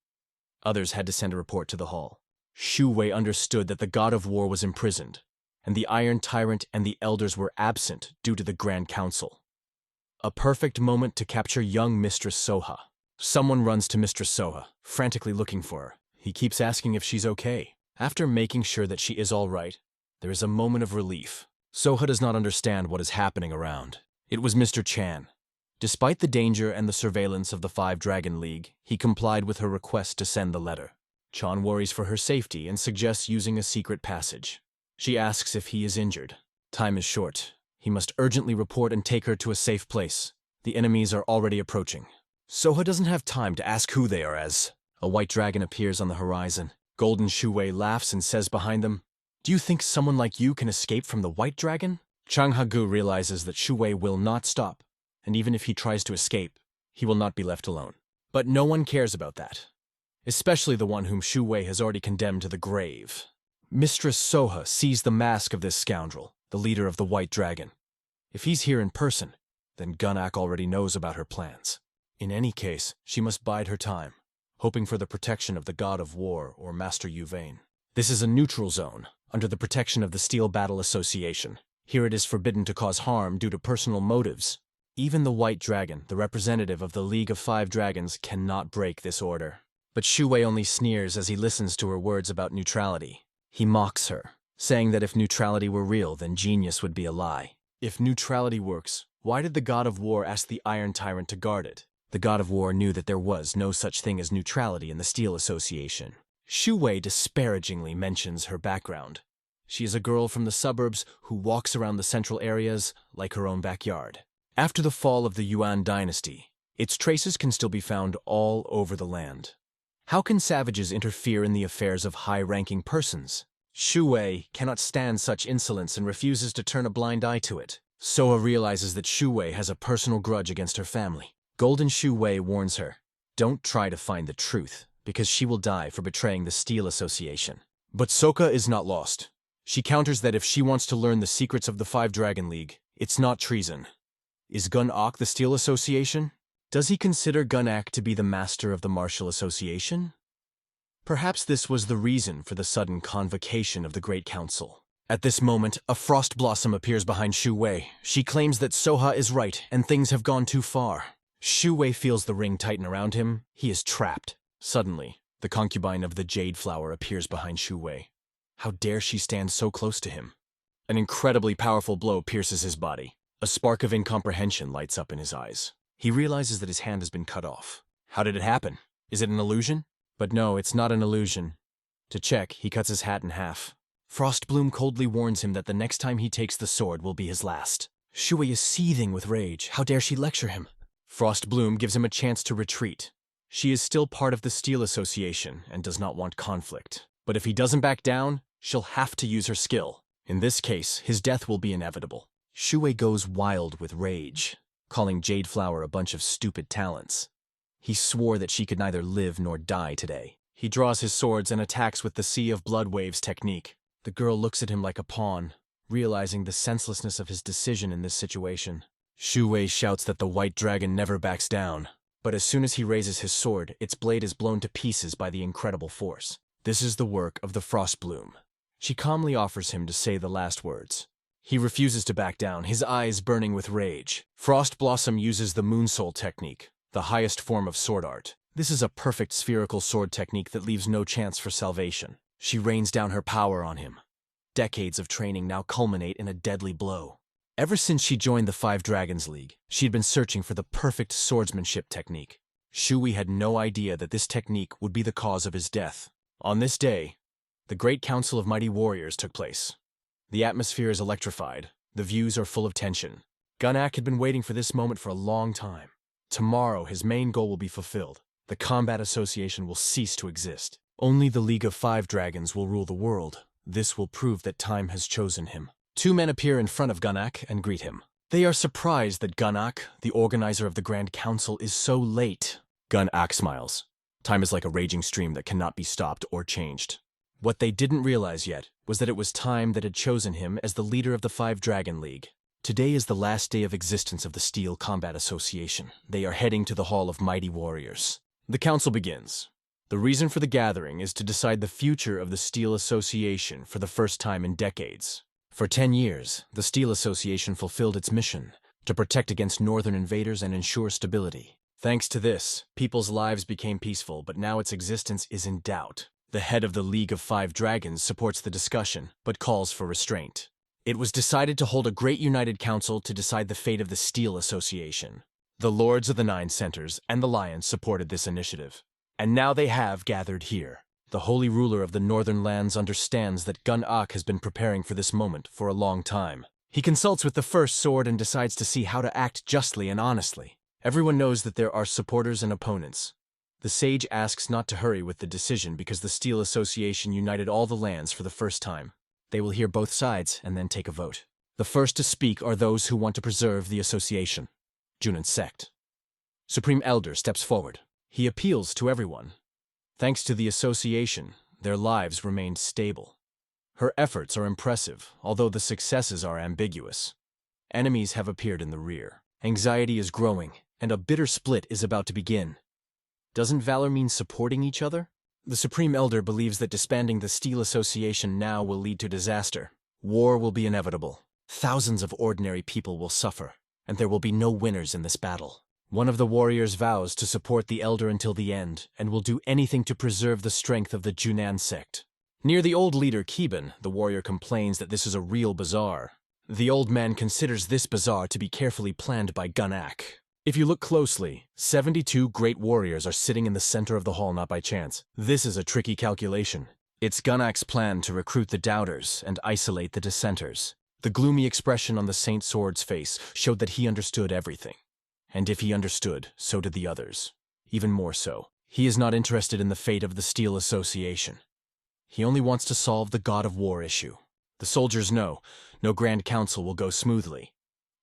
Others had to send a report to the hall. Shu Wei understood that the god of war was imprisoned, and the Iron Tyrant and the elders were absent due to the Grand Council. A perfect moment to capture young Mistress Soha. Someone runs to Mistress Soha, frantically looking for her. He keeps asking if she's okay. After making sure that she is all right, there is a moment of relief. Soha does not understand what is happening around. It was Mr. Chan. Despite the danger and the surveillance of the 5 Dragon League, he complied with her request to send the letter. Chan worries for her safety and suggests using a secret passage. She asks if he is injured. Time is short. He must urgently report and take her to a safe place. The enemies are already approaching. Soha doesn't have time to ask who they are as. A white dragon appears on the horizon. Golden Shu Wei laughs and says behind them, "Do you think someone like you can escape from the white dragon?" Chang Hagu realizes that Shu Wei will not stop, and even if he tries to escape, he will not be left alone. But no one cares about that, especially the one whom Shu Wei has already condemned to the grave. Mistress Soha sees the mask of this scoundrel, the leader of the White Dragon. If he's here in person, then Gunak already knows about her plans. In any case, she must bide her time, hoping for the protection of the God of War or Master Yuvane. This is a neutral zone, under the protection of the Steel Battle Association. Here it is forbidden to cause harm due to personal motives. Even the White Dragon, the representative of the League of 5 Dragons, cannot break this order. But Shu Wei only sneers as he listens to her words about neutrality. He mocks her, saying that if neutrality were real, then genius would be a lie. If neutrality works, why did the God of War ask the Iron Tyrant to guard it? The God of War knew that there was no such thing as neutrality in the Steel Association. Shu Wei disparagingly mentions her background. She is a girl from the suburbs who walks around the central areas like her own backyard. After the fall of the Yuan dynasty, Its traces can still be found all over the land. How can savages interfere in the affairs of high-ranking persons? Shu Wei cannot stand such insolence and refuses to turn a blind eye to it. Soha realizes that Shu Wei has a personal grudge against her family. Golden Shu Wei warns her, don't try to find the truth, because she will die for betraying the Steel Association. But Sokka is not lost. She counters that if she wants to learn the secrets of the Five Dragon League, it's not treason. Is Gun-Ok the Steel Association? Does he consider Gun-Ok to be the master of the Martial Association? Perhaps this was the reason for the sudden convocation of the Great Council. At this moment, a frost blossom appears behind Shu Wei. She claims that Soha is right and things have gone too far. Shu Wei feels the ring tighten around him. He is trapped. Suddenly, the concubine of the Jade Flower appears behind Shu Wei. How dare she stand so close to him? An incredibly powerful blow pierces his body. A spark of incomprehension lights up in his eyes. He realizes that his hand has been cut off. How did it happen? Is it an illusion? But no, it's not an illusion. To check, he cuts his hat in half. Frostbloom coldly warns him that the next time he takes the sword will be his last. Shu Wei is seething with rage. How dare she lecture him? Frostbloom gives him a chance to retreat. She is still part of the Steel Association and does not want conflict. But if he doesn't back down, she'll have to use her skill. In this case, his death will be inevitable. Shu Wei goes wild with rage, calling Jade Flower a bunch of stupid talents. He swore that she could neither live nor die today. He draws his swords and attacks with the Sea of Blood Waves technique. The girl looks at him like a pawn, realizing the senselessness of his decision in this situation. Shu Wei shouts that the White Dragon never backs down, but as soon as he raises his sword, its blade is blown to pieces by the incredible force. This is the work of the Frostbloom. She calmly offers him to say the last words. He refuses to back down, his eyes burning with rage. Frost Blossom uses the Moon Soul technique, the highest form of sword art. This is a perfect spherical sword technique that leaves no chance for salvation. She rains down her power on him. Decades of training now culminate in a deadly blow. Ever since she joined the Five Dragons League, she had been searching for the perfect swordsmanship technique. Shu Wei had no idea that this technique would be the cause of his death. On this day, the Great Council of Mighty Warriors took place. The atmosphere is electrified. The views are full of tension. Gun-Ok had been waiting for this moment for a long time. Tomorrow, his main goal will be fulfilled. The Combat Association will cease to exist. Only the League of Five Dragons will rule the world. This will prove that time has chosen him. Two men appear in front of Gun-Ok and greet him. They are surprised that Gun-Ok, the organizer of the Grand Council, is so late. Gun-Ok smiles. Time is like a raging stream that cannot be stopped or changed. What they didn't realize yet was that it was time that had chosen him as the leader of the Five Dragon League. Today is the last day of existence of the Steel Combat Association. They are heading to the Hall of Mighty Warriors. The council begins. The reason for the gathering is to decide the future of the Steel Association for the first time in decades. For 10 years, the Steel Association fulfilled its mission to protect against northern invaders and ensure stability. Thanks to this, people's lives became peaceful, but now its existence is in doubt. The head of the League of Five Dragons supports the discussion, but calls for restraint. It was decided to hold a great united council to decide the fate of the Steel Association. The Lords of the Nine Centers and the Lions supported this initiative. And now they have gathered here. The holy ruler of the Northern Lands understands that Gun-Ok has been preparing for this moment for a long time. He consults with the First Sword and decides to see how to act justly and honestly. Everyone knows that there are supporters and opponents. The sage asks not to hurry with the decision because the Steel Association united all the lands for the first time. They will hear both sides and then take a vote. The first to speak are those who want to preserve the association. Junan's sect. Supreme Elder steps forward. He appeals to everyone. Thanks to the association, their lives remained stable. Her efforts are impressive, although the successes are ambiguous. Enemies have appeared in the rear. Anxiety is growing, and a bitter split is about to begin. Doesn't valor mean supporting each other? The Supreme Elder believes that disbanding the Steel Association now will lead to disaster. War will be inevitable. Thousands of ordinary people will suffer, and there will be no winners in this battle. One of the warriors vows to support the Elder until the end, and will do anything to preserve the strength of the Junan sect. Near the old leader Kiban, the warrior complains that this is a real bazaar. The old man considers this bazaar to be carefully planned by Gun-Ok. If you look closely, 72 great warriors are sitting in the center of the hall not by chance. This is a tricky calculation. It's Gun-Ok's plan to recruit the doubters and isolate the dissenters. The gloomy expression on the Saint Sword's face showed that he understood everything. And if he understood, so did the others. Even more so, he is not interested in the fate of the Steel Association. He only wants to solve the God of War issue. The soldiers know no Grand Council will go smoothly.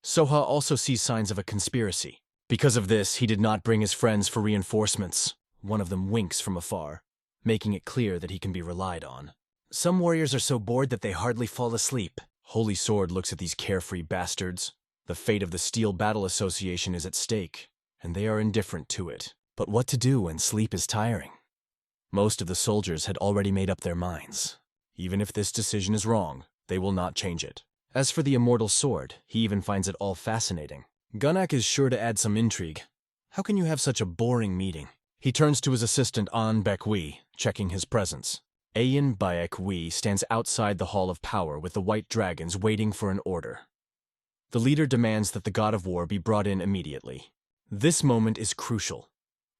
Soha also sees signs of a conspiracy. Because of this, he did not bring his friends for reinforcements. One of them winks from afar, making it clear that he can be relied on. Some warriors are so bored that they hardly fall asleep. Holy Sword looks at these carefree bastards. The fate of the Steel Battle Association is at stake, and they are indifferent to it. But what to do when sleep is tiring? Most of the soldiers had already made up their minds. Even if this decision is wrong, they will not change it. As for the immortal sword, he even finds it all fascinating. Gunnak is sure to add some intrigue. How can you have such a boring meeting? He turns to his assistant An Baek-wi, checking his presence. Ayin Baek-wi stands outside the Hall of Power with the White Dragons waiting for an order. The leader demands that the God of War be brought in immediately. This moment is crucial.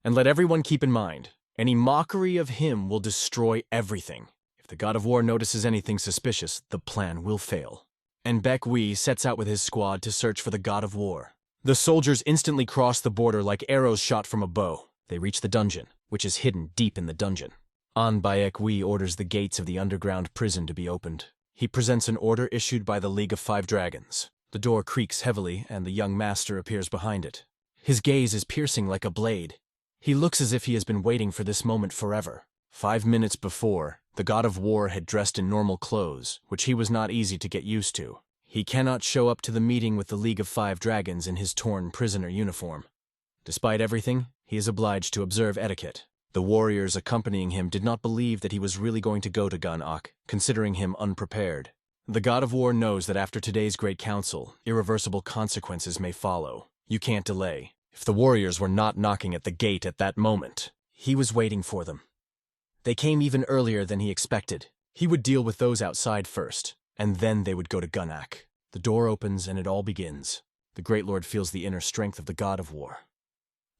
And let everyone keep in mind, any mockery of him will destroy everything. If the God of War notices anything suspicious, the plan will fail. And Baek-wi sets out with his squad to search for the God of War. The soldiers instantly cross the border like arrows shot from a bow. They reach the dungeon, which is hidden deep in the dungeon. An Baek-wi orders the gates of the underground prison to be opened. He presents an order issued by the League of Five Dragons. The door creaks heavily, and the young master appears behind it. His gaze is piercing like a blade. He looks as if he has been waiting for this moment forever. 5 minutes before, the God of War had dressed in normal clothes, which he was not easy to get used to. He cannot show up to the meeting with the League of Five Dragons in his torn prisoner uniform. Despite everything, he is obliged to observe etiquette. The warriors accompanying him did not believe that he was really going to go to Gunnak, considering him unprepared. The God of War knows that after today's Great Council, irreversible consequences may follow. You can't delay. If the warriors were not knocking at the gate at that moment, he was waiting for them. They came even earlier than he expected. He would deal with those outside first, and then they would go to Gunnak. The door opens and it all begins. The Great Lord feels the inner strength of the God of War.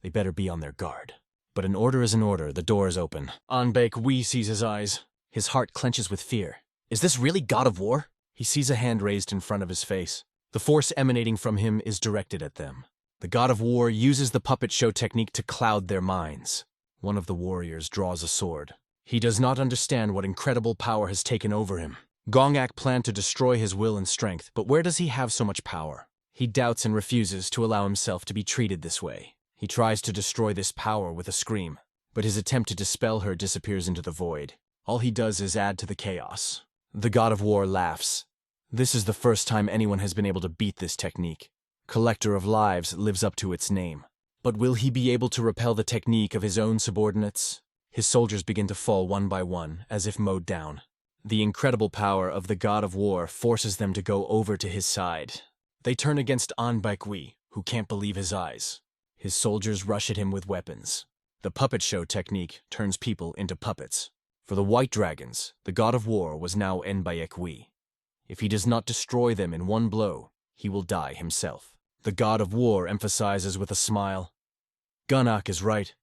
They better be on their guard. But an order is an order. The door is open. An Baek-wi sees his eyes. His heart clenches with fear. Is this really God of War? He sees a hand raised in front of his face. The force emanating from him is directed at them. The God of War uses the puppet show technique to cloud their minds. One of the warriors draws a sword. He does not understand what incredible power has taken over him. Gongak planned to destroy his will and strength, but where does he have so much power? He doubts and refuses to allow himself to be treated this way. He tries to destroy this power with a scream, but his attempt to dispel her disappears into the void. All he does is add to the chaos. The God of War laughs. This is the first time anyone has been able to beat this technique. Collector of Lives lives up to its name. But will he be able to repel the technique of his own subordinates? His soldiers begin to fall one by one, as if mowed down. The incredible power of the God of War forces them to go over to his side. They turn against An Baek-wi, who can't believe his eyes. His soldiers rush at him with weapons. The puppet show technique turns people into puppets. For the White Dragons, the God of War was now An Baek-wi. If he does not destroy them in one blow, he will die himself. The God of War emphasizes with a smile. Gunnak is right.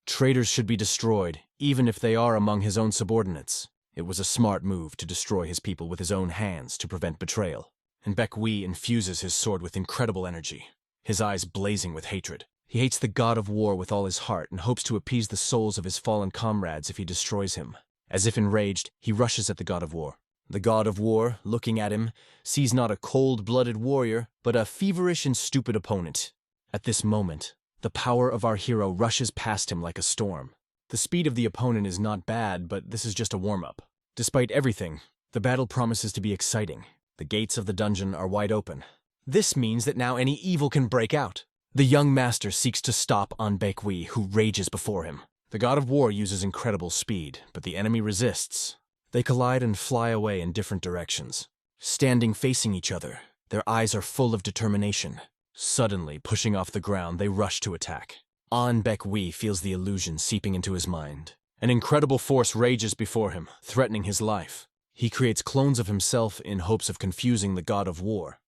Traitors should be destroyed, even if they are among his own subordinates. It was a smart move to destroy his people with his own hands to prevent betrayal. And Baek-wi infuses his sword with incredible energy, his eyes blazing with hatred. He hates the God of War with all his heart and hopes to appease the souls of his fallen comrades if he destroys him. As if enraged, he rushes at the God of War. The God of War, looking at him, sees not a cold-blooded warrior, but a feverish and stupid opponent. At this moment, the power of our hero rushes past him like a storm. The speed of the opponent is not bad, but this is just a warm-up. Despite everything, the battle promises to be exciting. The gates of the dungeon are wide open. This means that now any evil can break out. The young master seeks to stop An Baek-wi, who rages before him. The God of War uses incredible speed, but the enemy resists. They collide and fly away in different directions. Standing facing each other, their eyes are full of determination. Suddenly, pushing off the ground, they rush to attack. An Baek-wi feels the illusion seeping into his mind. An incredible force rages before him, threatening his life. He creates clones of himself in hopes of confusing the God of War.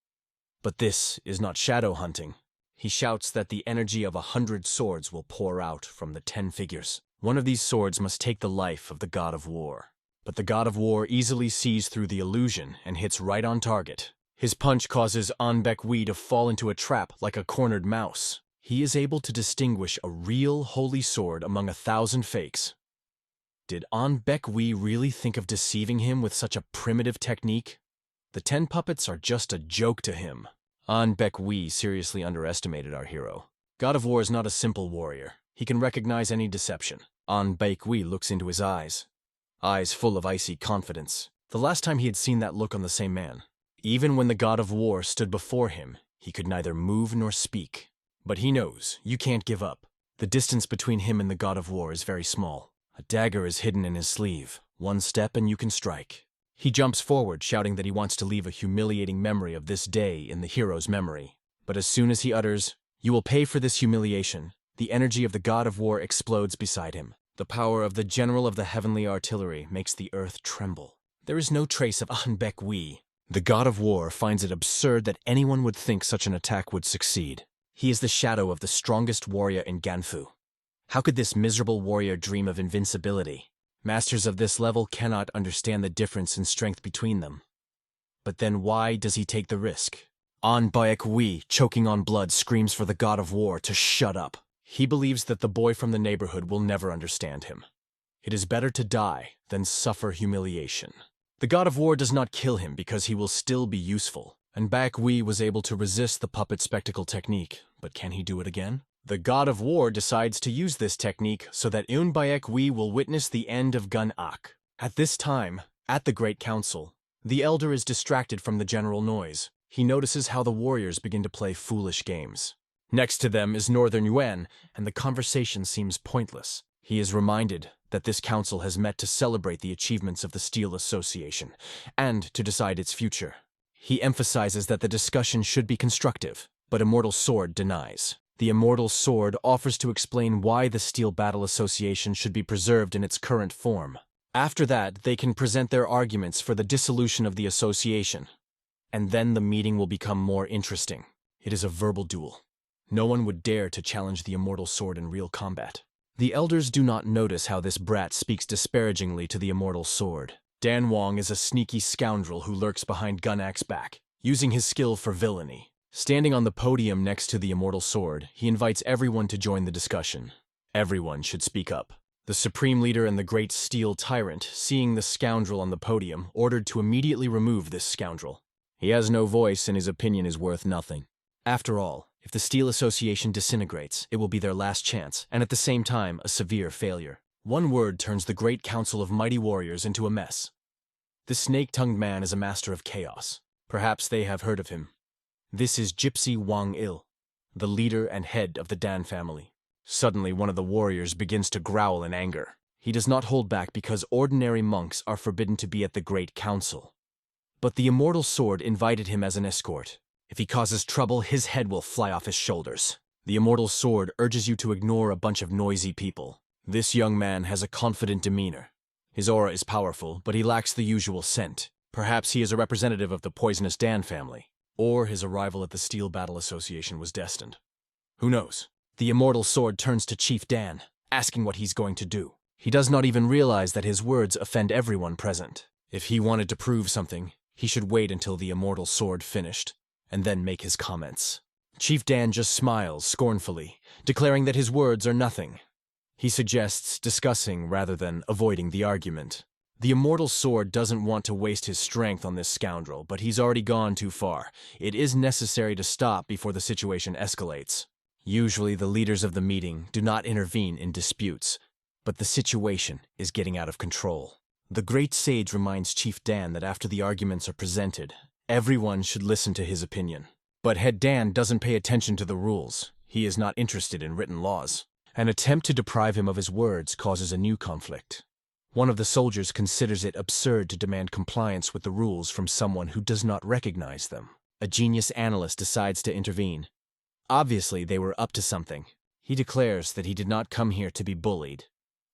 But this is not shadow hunting. He shouts that the energy of 100 swords will pour out from the 10 figures. One of these swords must take the life of the God of War. But the God of War easily sees through the illusion and hits right on target. His punch causes An Baek-wi to fall into a trap like a cornered mouse. He is able to distinguish a real holy sword among 1,000 fakes. Did An Baek-wi really think of deceiving him with such a primitive technique? The 10 puppets are just a joke to him. An Baek-wi seriously underestimated our hero. God of War is not a simple warrior. He can recognize any deception. An Baek-wi looks into his eyes full of icy confidence. The last time he had seen that look on the same man. Even when the God of War stood before him, he could neither move nor speak. But he knows, you can't give up. The distance between him and the God of War is very small. A dagger is hidden in his sleeve. One step and you can strike. He jumps forward, shouting that he wants to leave a humiliating memory of this day in the hero's memory. But as soon as he utters, "You will pay for this humiliation," the energy of the God of War explodes beside him. The power of the General of the Heavenly Artillery makes the earth tremble. There is no trace of An Baek-wi. The God of War finds it absurd that anyone would think such an attack would succeed. He is the shadow of the strongest warrior in Ganfu. How could this miserable warrior dream of invincibility? Masters of this level cannot understand the difference in strength between them. But then why does he take the risk? An Baek-wi, choking on blood, screams for the God of War to shut up. He believes that the boy from the neighborhood will never understand him. It is better to die than suffer humiliation. The God of War does not kill him because he will still be useful. And Baek-wi was able to resist the puppet spectacle technique, but can he do it again? The God of War decides to use this technique so that Un Baek-wi will witness the end of Gun-ak. At this time, at the Great Council, the Elder is distracted from the general noise. He notices how the warriors begin to play foolish games. Next to them is Northern Yuan, and the conversation seems pointless. He is reminded that this council has met to celebrate the achievements of the Steel Association, and to decide its future. He emphasizes that the discussion should be constructive, but Immortal Sword denies. The Immortal Sword offers to explain why the Steel Battle Association should be preserved in its current form. After that, they can present their arguments for the dissolution of the association. And then the meeting will become more interesting. It is a verbal duel. No one would dare to challenge the Immortal Sword in real combat. The elders do not notice how this brat speaks disparagingly to the Immortal Sword. Dan Wong is a sneaky scoundrel who lurks behind Gun-ak's back, using his skill for villainy. Standing on the podium next to the Immortal Sword, he invites everyone to join the discussion. Everyone should speak up. The Supreme Leader and the Great Steel Tyrant, seeing the scoundrel on the podium, ordered to immediately remove this scoundrel. He has no voice and his opinion is worth nothing. After all, if the Steel Association disintegrates, it will be their last chance, and at the same time, a severe failure. One word turns the Great Council of Mighty Warriors into a mess. This snake-tongued man is a master of chaos. Perhaps they have heard of him. This is Gypsy Wang-il, the leader and head of the Dan family. Suddenly, one of the warriors begins to growl in anger. He does not hold back because ordinary monks are forbidden to be at the Great Council. But the Immortal Sword invited him as an escort. If he causes trouble, his head will fly off his shoulders. The Immortal Sword urges you to ignore a bunch of noisy people. This young man has a confident demeanor. His aura is powerful, but he lacks the usual scent. Perhaps he is a representative of the poisonous Dan family. Or his arrival at the Steel Battle Association was destined. Who knows? The Immortal Sword turns to Chief Dan, asking what he's going to do. He does not even realize that his words offend everyone present. If he wanted to prove something, he should wait until the Immortal Sword finished, and then make his comments. Chief Dan just smiles scornfully, declaring that his words are nothing. He suggests discussing rather than avoiding the argument. The Immortal Sword doesn't want to waste his strength on this scoundrel, but he's already gone too far. It is necessary to stop before the situation escalates. Usually the leaders of the meeting do not intervene in disputes, but the situation is getting out of control. The Great Sage reminds Chief Dan that after the arguments are presented, everyone should listen to his opinion. But Head Dan doesn't pay attention to the rules. He is not interested in written laws. An attempt to deprive him of his words causes a new conflict. One of the soldiers considers it absurd to demand compliance with the rules from someone who does not recognize them. A genius analyst decides to intervene. Obviously, they were up to something. He declares that he did not come here to be bullied.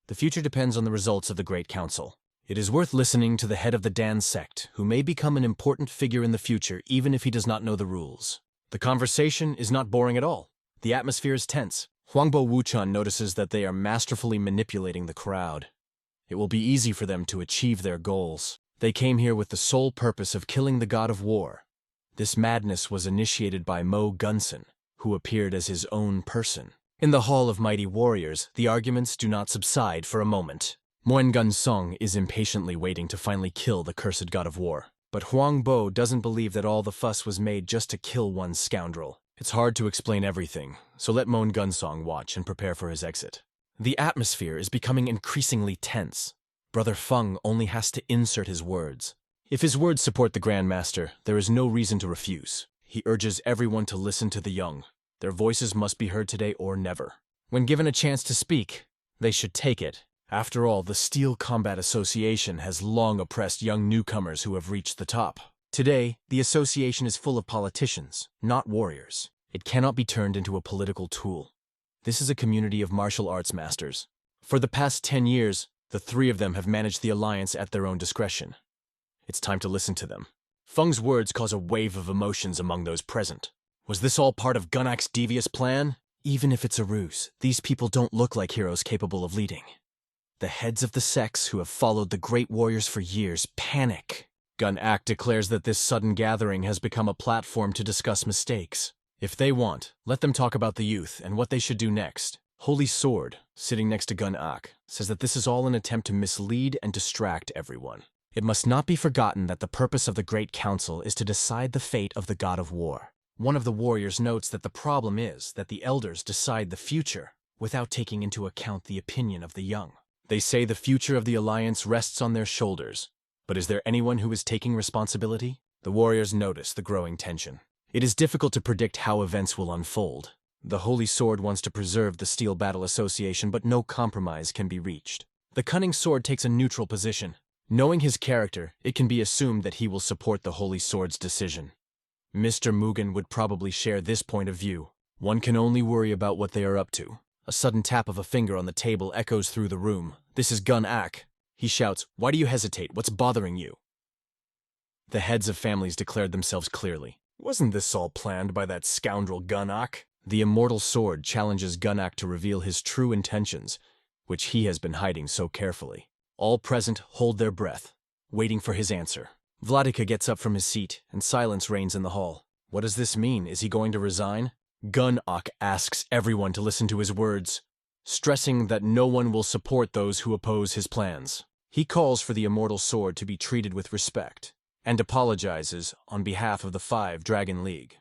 The future depends on the results of the Great Council. It is worth listening to the head of the Dan sect, who may become an important figure in the future even if he does not know the rules. The conversation is not boring at all. The atmosphere is tense. Huangbo Wuchun notices that they are masterfully manipulating the crowd. It will be easy for them to achieve their goals. They came here with the sole purpose of killing the God of War. This madness was initiated by Mo Gunson, who appeared as his own person. In the Hall of Mighty Warriors, the arguments do not subside for a moment. Moen Gun Song is impatiently waiting to finally kill the cursed god of war. But Huang Bo doesn't believe that all the fuss was made just to kill one scoundrel. It's hard to explain everything, so let Moen Gun Song watch and prepare for his exit. The atmosphere is becoming increasingly tense. Brother Feng only has to insert his words. If his words support the Grandmaster, there is no reason to refuse. He urges everyone to listen to the young. Their voices must be heard today or never. When given a chance to speak, they should take it. After all, the Steel Combat Association has long oppressed young newcomers who have reached the top. Today, the association is full of politicians, not warriors. It cannot be turned into a political tool. This is a community of martial arts masters. For the past 10 years, the 3 of them have managed the alliance at their own discretion. It's time to listen to them. Feng's words cause a wave of emotions among those present. Was this all part of Gunak's devious plan? Even if it's a ruse, these people don't look like heroes capable of leading. The heads of the sects who have followed the great warriors for years panic. Gunak declares that this sudden gathering has become a platform to discuss mistakes. If they want, let them talk about the youth and what they should do next. Holy Sword, sitting next to Gunak, says that this is all an attempt to mislead and distract everyone. It must not be forgotten that the purpose of the Great Council is to decide the fate of the God of War. One of the warriors notes that the problem is that the elders decide the future without taking into account the opinion of the young. They say the future of the alliance rests on their shoulders. But is there anyone who is taking responsibility? The warriors notice the growing tension. It is difficult to predict how events will unfold. The Holy Sword wants to preserve the Steel Battle Association, but no compromise can be reached. The Cunning Sword takes a neutral position. Knowing his character, it can be assumed that he will support the Holy Sword's decision. Mr. Mugen would probably share this point of view. One can only worry about what they are up to. A sudden tap of a finger on the table echoes through the room. This is Gunak. He shouts, "Why do you hesitate? What's bothering you?" The heads of families declared themselves clearly. Wasn't this all planned by that scoundrel Gunak? The Immortal Sword challenges Gunak to reveal his true intentions, which he has been hiding so carefully. All present hold their breath, waiting for his answer. Vladika gets up from his seat, and silence reigns in the hall. What does this mean? Is he going to resign? Gunak asks everyone to listen to his words, stressing that no one will support those who oppose his plans. He calls for the Immortal Sword to be treated with respect, and apologizes on behalf of the 5 Dragon League.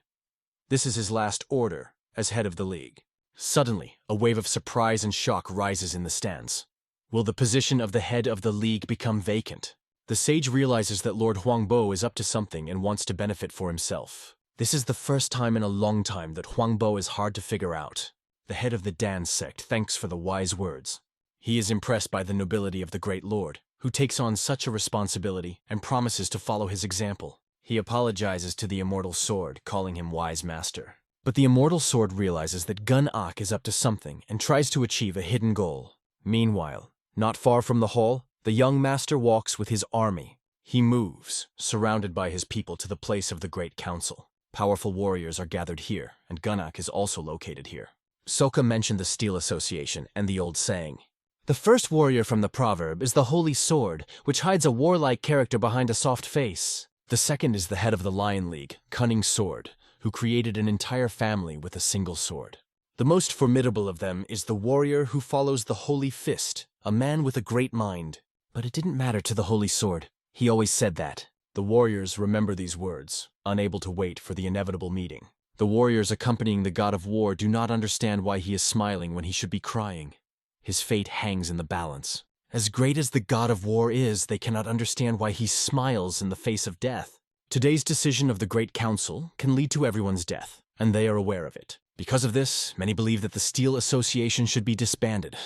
This is his last order as head of the league. Suddenly, a wave of surprise and shock rises in the stands. Will the position of the head of the league become vacant? The sage realizes that Lord Huangbo is up to something and wants to benefit for himself. This is the first time in a long time that Huangbo is hard to figure out. The head of the Dan sect thanks for the wise words. He is impressed by the nobility of the great lord, who takes on such a responsibility and promises to follow his example. He apologizes to the Immortal Sword, calling him wise master. But the Immortal Sword realizes that Gunak is up to something and tries to achieve a hidden goal. Meanwhile, not far from the hall, the young master walks with his army. He moves, surrounded by his people, to the place of the Great Council. Powerful warriors are gathered here, and Gunak is also located here. Soka mentioned the Steel Association and the old saying. The first warrior from the proverb is the Holy Sword, which hides a warlike character behind a soft face. The second is the head of the Lion League, Cunning Sword, who created an entire family with a single sword. The most formidable of them is the warrior who follows the Holy Fist, a man with a great mind. But it didn't matter to the Holy Sword. He always said that. The warriors remember these words, unable to wait for the inevitable meeting. The warriors accompanying the god of war do not understand why he is smiling when he should be crying. His fate hangs in the balance. As great as the god of war is, they cannot understand why he smiles in the face of death. Today's decision of the Great Council can lead to everyone's death, and they are aware of it. Because of this, many believe that the Steel Association should be disbanded.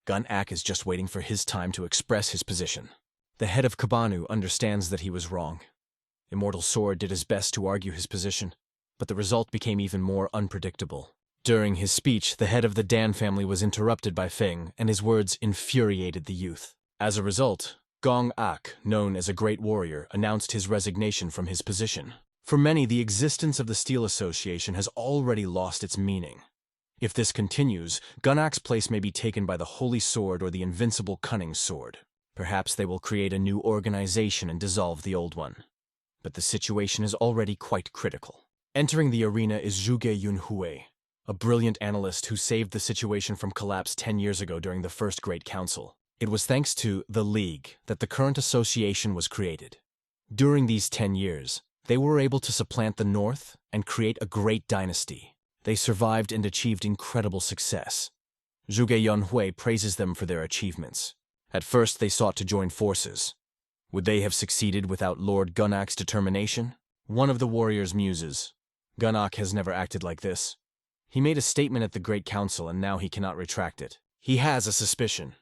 Gunak is just waiting for his time to express his position. The head of Kabanu understands that he was wrong. Immortal Sword did his best to argue his position, but the result became even more unpredictable. During his speech, the head of the Dan family was interrupted by Feng, and his words infuriated the youth. As a result, Gong Ak, known as a great warrior, announced his resignation from his position. For many, the existence of the Steel Association has already lost its meaning. If this continues, Gunak's place may be taken by the Holy Sword or the Invincible Cunning Sword. Perhaps they will create a new organization and dissolve the old one. But the situation is already quite critical. Entering the arena is Zhuge Yunhui, a brilliant analyst who saved the situation from collapse 10 years ago during the First Great Council. It was thanks to the League that the current association was created. During these 10 years, they were able to supplant the North and create a great dynasty. They survived and achieved incredible success. Zhuge Yunhui praises them for their achievements. At first, they sought to join forces. Would they have succeeded without Lord Gunak's determination? One of the warriors muses. Gunak has never acted like this. He made a statement at the Great Council and now he cannot retract it. He has a suspicion.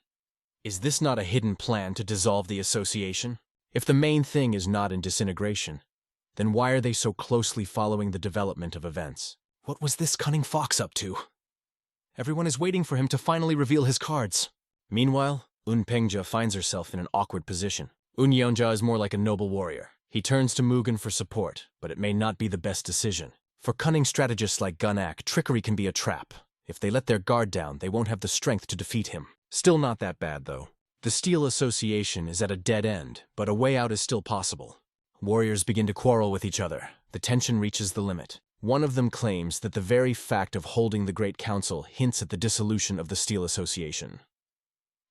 Is this not a hidden plan to dissolve the association? If the main thing is not in disintegration, then why are they so closely following the development of events? What was this cunning fox up to? Everyone is waiting for him to finally reveal his cards. Meanwhile, Pengja finds herself in an awkward position. Yeonja is more like a noble warrior. He turns to Mugen for support, but it may not be the best decision. For cunning strategists like Gunak, trickery can be a trap. If they let their guard down, they won't have the strength to defeat him. Still not that bad, though. The Steel Association is at a dead end, but a way out is still possible. Warriors begin to quarrel with each other. The tension reaches the limit. One of them claims that the very fact of holding the Great Council hints at the dissolution of the Steel Association.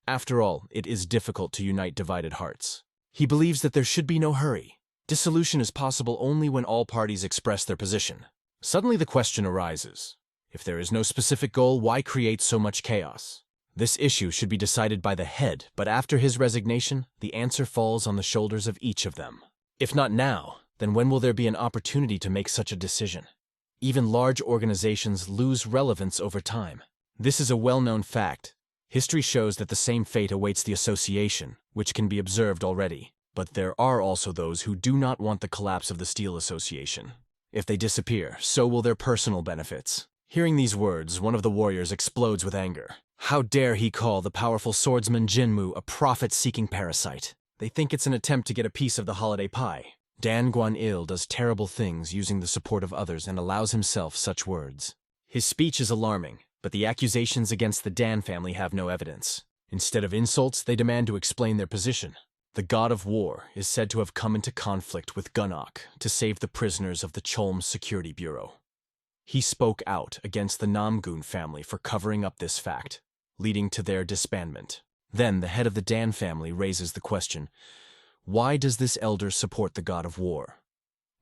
After all, it is difficult to unite divided hearts. He believes that there should be no hurry. Dissolution is possible only when all parties express their position. Suddenly the question arises. If there is no specific goal, why create so much chaos? This issue should be decided by the head, but after his resignation, the answer falls on the shoulders of each of them. If not now, then when will there be an opportunity to make such a decision? Even large organizations lose relevance over time. This is a well-known fact. History shows that the same fate awaits the association, which can be observed already. But there are also those who do not want the collapse of the Steel Association. If they disappear, so will their personal benefits. Hearing these words, one of the warriors explodes with anger. How dare he call the powerful swordsman Jinmu a profit-seeking parasite? They think it's an attempt to get a piece of the holiday pie. Dan Guan-il does terrible things using the support of others and allows himself such words. His speech is alarming, but the accusations against the Dan family have no evidence. Instead of insults, they demand to explain their position. The god of war is said to have come into conflict with Gunak to save the prisoners of the Cholm Security Bureau. He spoke out against the Namgun family for covering up this fact, leading to their disbandment. Then the head of the Dan family raises the question, why does this elder support the god of war?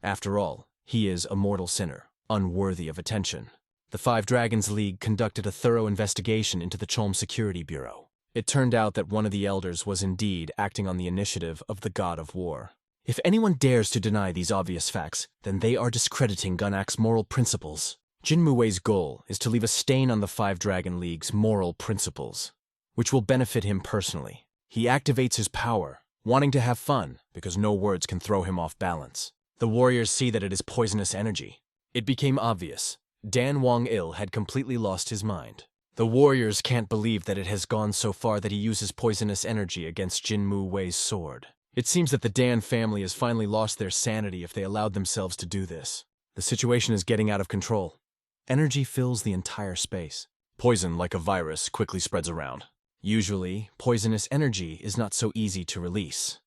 After all, he is a mortal sinner, unworthy of attention. The Five Dragons League conducted a thorough investigation into the Cholm Security Bureau. It turned out that one of the elders was indeed acting on the initiative of the god of war. If anyone dares to deny these obvious facts, then they are discrediting Gunak's moral principles. Jinmuwei's goal is to leave a stain on the Five Dragon League's moral principles, which will benefit him personally. He activates his power, wanting to have fun because no words can throw him off balance. The warriors see that it is poisonous energy. It became obvious. Dan Wang-il had completely lost his mind. The warriors can't believe that it has gone so far that he uses poisonous energy against Jinmu Wei's sword. It seems that the Dan family has finally lost their sanity if they allowed themselves to do this. The situation is getting out of control. Energy fills the entire space. Poison, like a virus, quickly spreads around. Usually, poisonous energy is not so easy to release.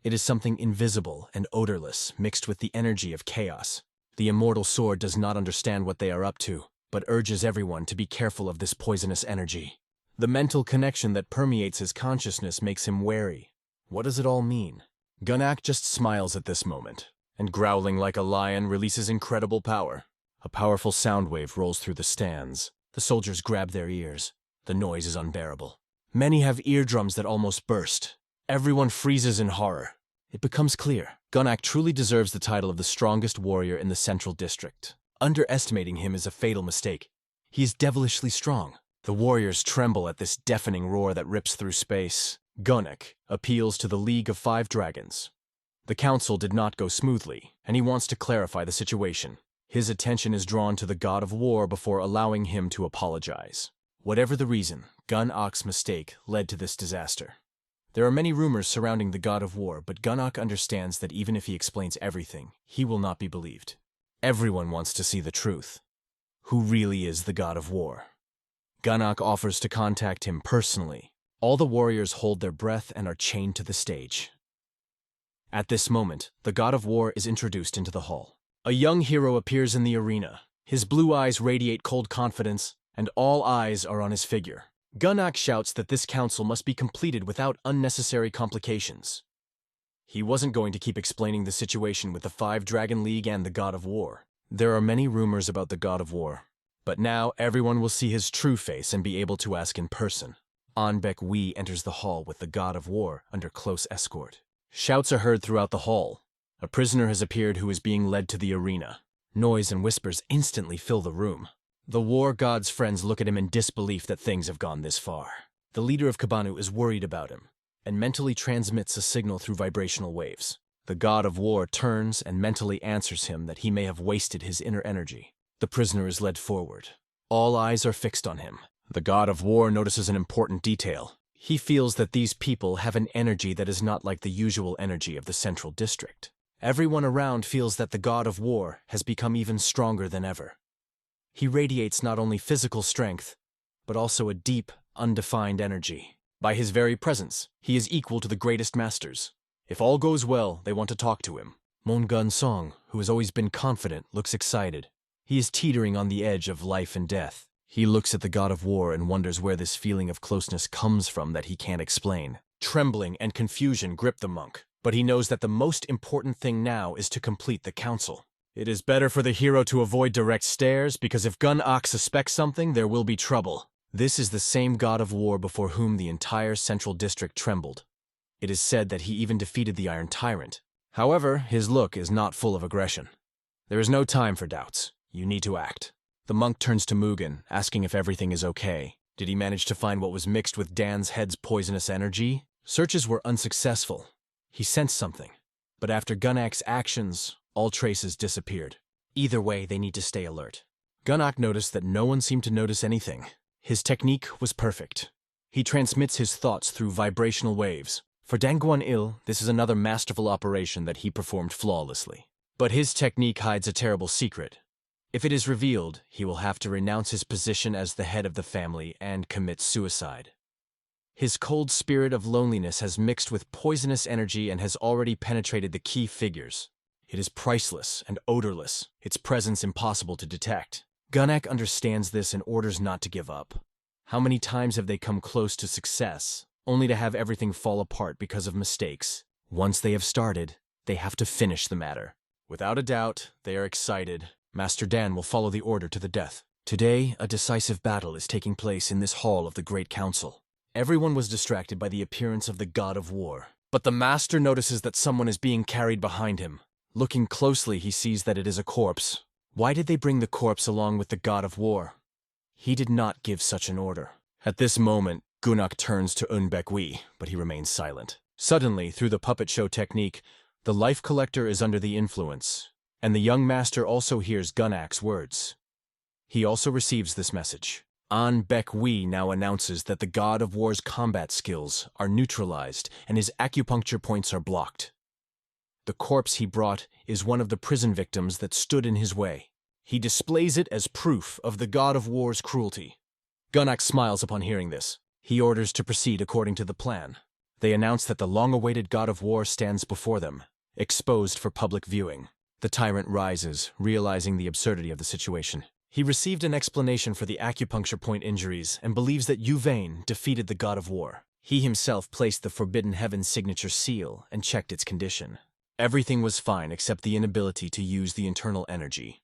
It is something invisible and odorless mixed with the energy of chaos. The immortal sword does not understand what they are up to, but urges everyone to be careful of this poisonous energy. The mental connection that permeates his consciousness makes him wary. What does it all mean? Gunak just smiles at this moment, and growling like a lion releases incredible power. A powerful sound wave rolls through the stands. The soldiers grab their ears. The noise is unbearable. Many have eardrums that almost burst. Everyone freezes in horror. It becomes clear. Gunak truly deserves the title of the strongest warrior in the Central District. Underestimating him is a fatal mistake. He is devilishly strong. The warriors tremble at this deafening roar that rips through space. Gunak appeals to the League of Five Dragons. The council did not go smoothly, and he wants to clarify the situation. His attention is drawn to the god of war before allowing him to apologize. Whatever the reason, Gunak's mistake led to this disaster. There are many rumors surrounding the god of war, but Gunak understands that even if he explains everything, he will not be believed. Everyone wants to see the truth. Who really is the god of war? Gunak offers to contact him personally. All the warriors hold their breath and are chained to the stage. At this moment, the god of war is introduced into the hall. A young hero appears in the arena. His blue eyes radiate cold confidence, and all eyes are on his figure. Gunak shouts that this council must be completed without unnecessary complications. He wasn't going to keep explaining the situation with the Five Dragon League and the God of War. There are many rumors about the God of War, but now everyone will see his true face and be able to ask in person. Anbek Wee enters the hall with the God of War under close escort. Shouts are heard throughout the hall. A prisoner has appeared who is being led to the arena. Noise and whispers instantly fill the room. The war god's friends look at him in disbelief that things have gone this far. The leader of Kabanu is worried about him and mentally transmits a signal through vibrational waves. The God of War turns and mentally answers him that he may have wasted his inner energy. The prisoner is led forward. All eyes are fixed on him. The God of War notices an important detail. He feels that these people have an energy that is not like the usual energy of the Central District. Everyone around feels that the God of War has become even stronger than ever. He radiates not only physical strength, but also a deep, undefined energy. By his very presence, he is equal to the greatest masters. If all goes well, they want to talk to him. Mongun Song, who has always been confident, looks excited. He is teetering on the edge of life and death. He looks at the God of War and wonders where this feeling of closeness comes from that he can't explain. Trembling and confusion grip the monk, but he knows that the most important thing now is to complete the council. It is better for the hero to avoid direct stares, because if Gun-Ok suspects something, there will be trouble. This is the same God of War before whom the entire Central District trembled. It is said that he even defeated the Iron Tyrant. However, his look is not full of aggression. There is no time for doubts. You need to act. The monk turns to Mugen, asking if everything is okay. Did he manage to find what was mixed with Dan's head's poisonous energy? Searches were unsuccessful. He sensed something. But after Gunak's actions, all traces disappeared. Either way, they need to stay alert. Gunak noticed that no one seemed to notice anything. His technique was perfect. He transmits his thoughts through vibrational waves. For Dangguan Il, this is another masterful operation that he performed flawlessly. But his technique hides a terrible secret. If it is revealed, he will have to renounce his position as the head of the family and commit suicide. His cold spirit of loneliness has mixed with poisonous energy and has already penetrated the key figures. It is priceless and odorless, its presence impossible to detect. Gunak understands this and orders not to give up. How many times have they come close to success, only to have everything fall apart because of mistakes? Once they have started, they have to finish the matter. Without a doubt, they are excited. Master Dan will follow the order to the death. Today, a decisive battle is taking place in this hall of the Great Council. Everyone was distracted by the appearance of the God of War. But the Master notices that someone is being carried behind him. Looking closely, he sees that it is a corpse. Why did they bring the corpse along with the God of War? He did not give such an order. At this moment, Gunak turns to Unbekwi, but he remains silent. Suddenly, through the puppet show technique, the life collector is under the influence, and the young master also hears Gunak's words. He also receives this message. An Bekwi now announces that the God of War's combat skills are neutralized and his acupuncture points are blocked. The corpse he brought is one of the prison victims that stood in his way. He displays it as proof of the God of War's cruelty. Gunak smiles upon hearing this. He orders to proceed according to the plan. They announce that the long-awaited God of War stands before them, exposed for public viewing. The tyrant rises, realizing the absurdity of the situation. He received an explanation for the acupuncture point injuries and believes that Yuvain defeated the God of War. He himself placed the Forbidden Heaven signature seal and checked its condition. Everything was fine except the inability to use the internal energy.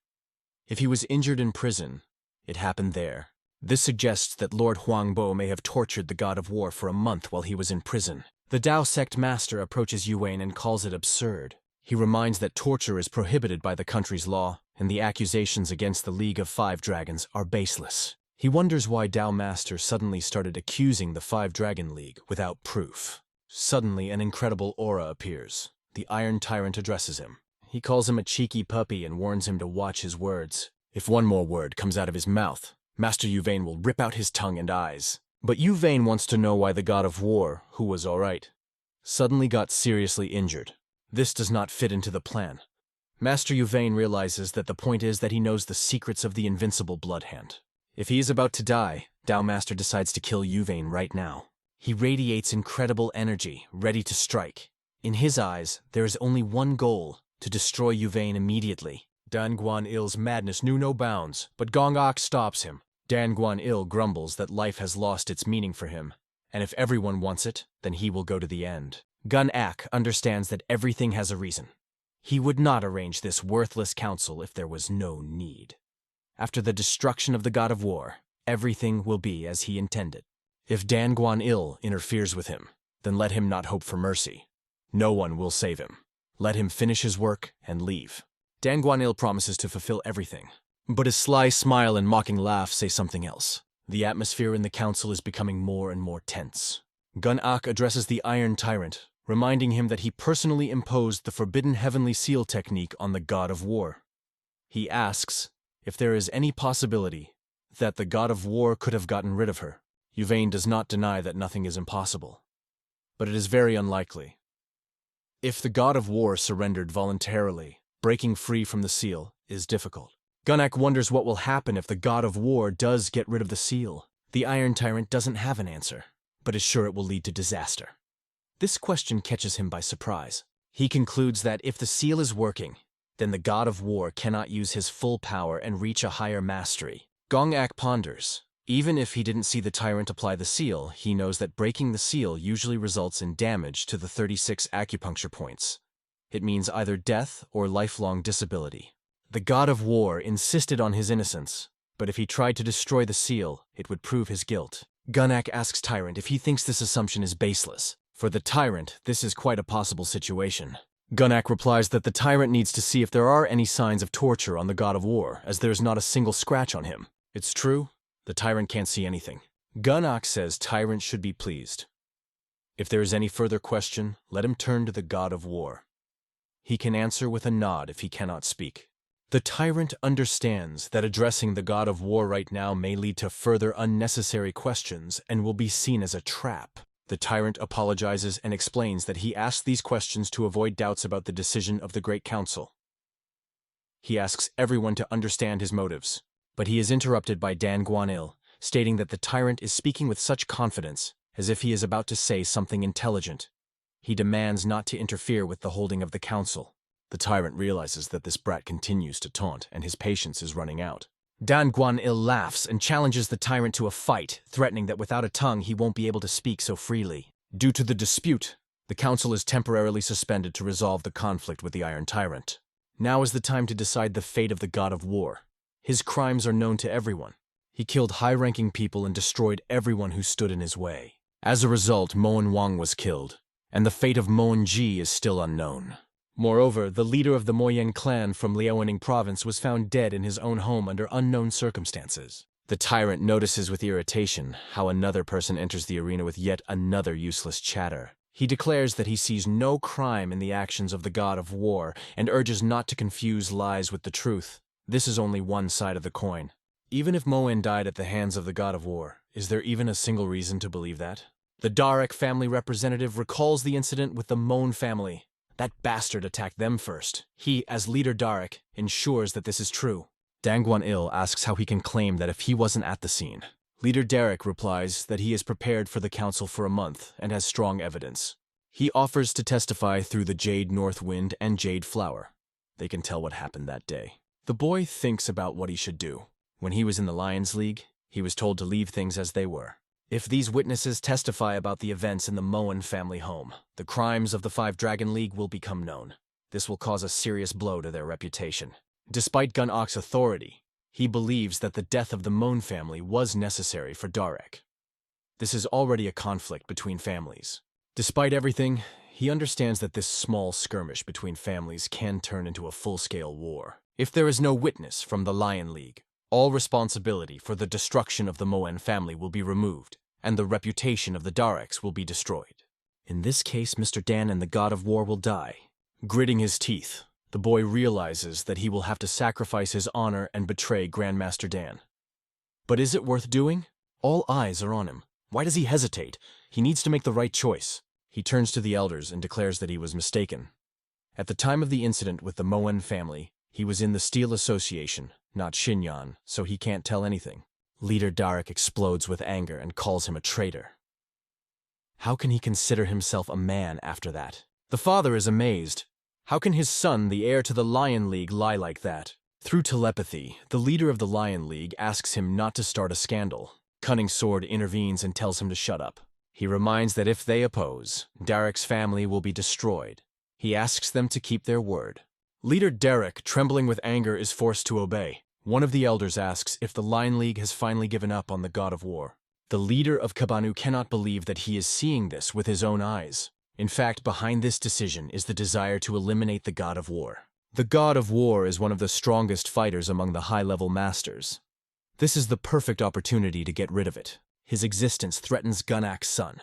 If he was injured in prison, it happened there. This suggests that Lord Huangbo may have tortured the God of War for a month while he was in prison. The Dao sect master approaches Yuan and calls it absurd. He reminds that torture is prohibited by the country's law, and the accusations against the League of Five Dragons are baseless. He wonders why Dao Master suddenly started accusing the Five Dragon League without proof. Suddenly, an incredible aura appears. The Iron Tyrant addresses him. He calls him a cheeky puppy and warns him to watch his words. If one more word comes out of his mouth, Master Yuvain will rip out his tongue and eyes. But Yuvain wants to know why the God of War, who was alright, suddenly got seriously injured. This does not fit into the plan. Master Yuvain realizes that the point is that he knows the secrets of the invincible Blood Hand. If he is about to die, Dao Master decides to kill Yuvain right now. He radiates incredible energy, ready to strike. In his eyes, there is only one goal, to destroy Yuvain immediately. Dan Guan-il's madness knew no bounds, but Gong-ak stops him. Dan Guan-il grumbles that life has lost its meaning for him, and if everyone wants it, then he will go to the end. Gun-ak understands that everything has a reason. He would not arrange this worthless council if there was no need. After the destruction of the god of war, everything will be as he intended. If Dan Guan-il interferes with him, then let him not hope for mercy. No one will save him. Let him finish his work and leave. Dan Guan-il promises to fulfill everything, but his sly smile and mocking laugh say something else. The atmosphere in the council is becoming more and more tense. Gun-ak addresses the Iron Tyrant, reminding him that he personally imposed the forbidden heavenly seal technique on the god of war. He asks if there is any possibility that the god of war could have gotten rid of her. Yvain does not deny that nothing is impossible, but it is very unlikely. If the god of war surrendered voluntarily, breaking free from the seal is difficult. Gun-ak wonders what will happen if the god of war does get rid of the seal. The Iron Tyrant doesn't have an answer, but is sure it will lead to disaster. This question catches him by surprise. He concludes that if the seal is working, then the god of war cannot use his full power and reach a higher mastery. Gong-ak ponders. Even if he didn't see the tyrant apply the seal, he knows that breaking the seal usually results in damage to the 36 acupuncture points. It means either death or lifelong disability. The god of war insisted on his innocence, but if he tried to destroy the seal, it would prove his guilt. Gun-ak asks Tyrant if he thinks this assumption is baseless. For the Tyrant, this is quite a possible situation. Gun-ak replies that the Tyrant needs to see if there are any signs of torture on the god of war, as there is not a single scratch on him. It's true, the Tyrant can't see anything. Gun-ak says Tyrant should be pleased. If there is any further question, let him turn to the god of war. He can answer with a nod if he cannot speak. The Tyrant understands that addressing the god of war right now may lead to further unnecessary questions and will be seen as a trap. The Tyrant apologizes and explains that he asked these questions to avoid doubts about the decision of the Great Council. He asks everyone to understand his motives, but he is interrupted by Dan Guan-il, stating that the Tyrant is speaking with such confidence, as if he is about to say something intelligent. He demands not to interfere with the holding of the council. The Tyrant realizes that this brat continues to taunt, and his patience is running out. Dan Guan-il laughs and challenges the Tyrant to a fight, threatening that without a tongue he won't be able to speak so freely. Due to the dispute, the council is temporarily suspended to resolve the conflict with the Iron Tyrant. Now is the time to decide the fate of the god of war. His crimes are known to everyone. He killed high-ranking people and destroyed everyone who stood in his way. As a result, Moen Wang was killed, and the fate of Moen Ji is still unknown. Moreover, the leader of the Moyen clan from Liaoning province was found dead in his own home under unknown circumstances. The Tyrant notices with irritation how another person enters the arena with yet another useless chatter. He declares that he sees no crime in the actions of the god of war and urges not to confuse lies with the truth. This is only one side of the coin. Even if Moen died at the hands of the god of war, is there even a single reason to believe that? The Darek family representative recalls the incident with the Moen family. That bastard attacked them first. He, as leader Darek, ensures that this is true. Dan Guan-il asks how he can claim that if he wasn't at the scene. Leader Darek replies that he is prepared for the council for a month and has strong evidence. He offers to testify through the Jade North Wind and Jade Flower. They can tell what happened that day. The boy thinks about what he should do. When he was in the Lions League, he was told to leave things as they were. If these witnesses testify about the events in the Moen family home, the crimes of the Five Dragon League will become known. This will cause a serious blow to their reputation. Despite Gun-ak's authority, he believes that the death of the Moen family was necessary for Darek. This is already a conflict between families. Despite everything, he understands that this small skirmish between families can turn into a full-scale war. If there is no witness from the Lion League, all responsibility for the destruction of the Moen family will be removed, and the reputation of the Dareks will be destroyed. In this case, Mr. Dan and the god of war will die. Gritting his teeth, the boy realizes that he will have to sacrifice his honor and betray Grandmaster Dan. But is it worth doing? All eyes are on him. Why does he hesitate? He needs to make the right choice. He turns to the elders and declares that he was mistaken. At the time of the incident with the Moen family, he was in the Steel Association, not Xinyan, so he can't tell anything. Leader Darek explodes with anger and calls him a traitor. How can he consider himself a man after that? The father is amazed. How can his son, the heir to the Lion League, lie like that? Through telepathy, the leader of the Lion League asks him not to start a scandal. Cunning Sword intervenes and tells him to shut up. He reminds that if they oppose, Derek's family will be destroyed. He asks them to keep their word. Leader Derek, trembling with anger, is forced to obey. One of the elders asks if the Lion League has finally given up on the god of war. The leader of Kabanu cannot believe that he is seeing this with his own eyes. In fact, behind this decision is the desire to eliminate the god of war. The god of war is one of the strongest fighters among the high-level masters. This is the perfect opportunity to get rid of it. His existence threatens Gunak's son,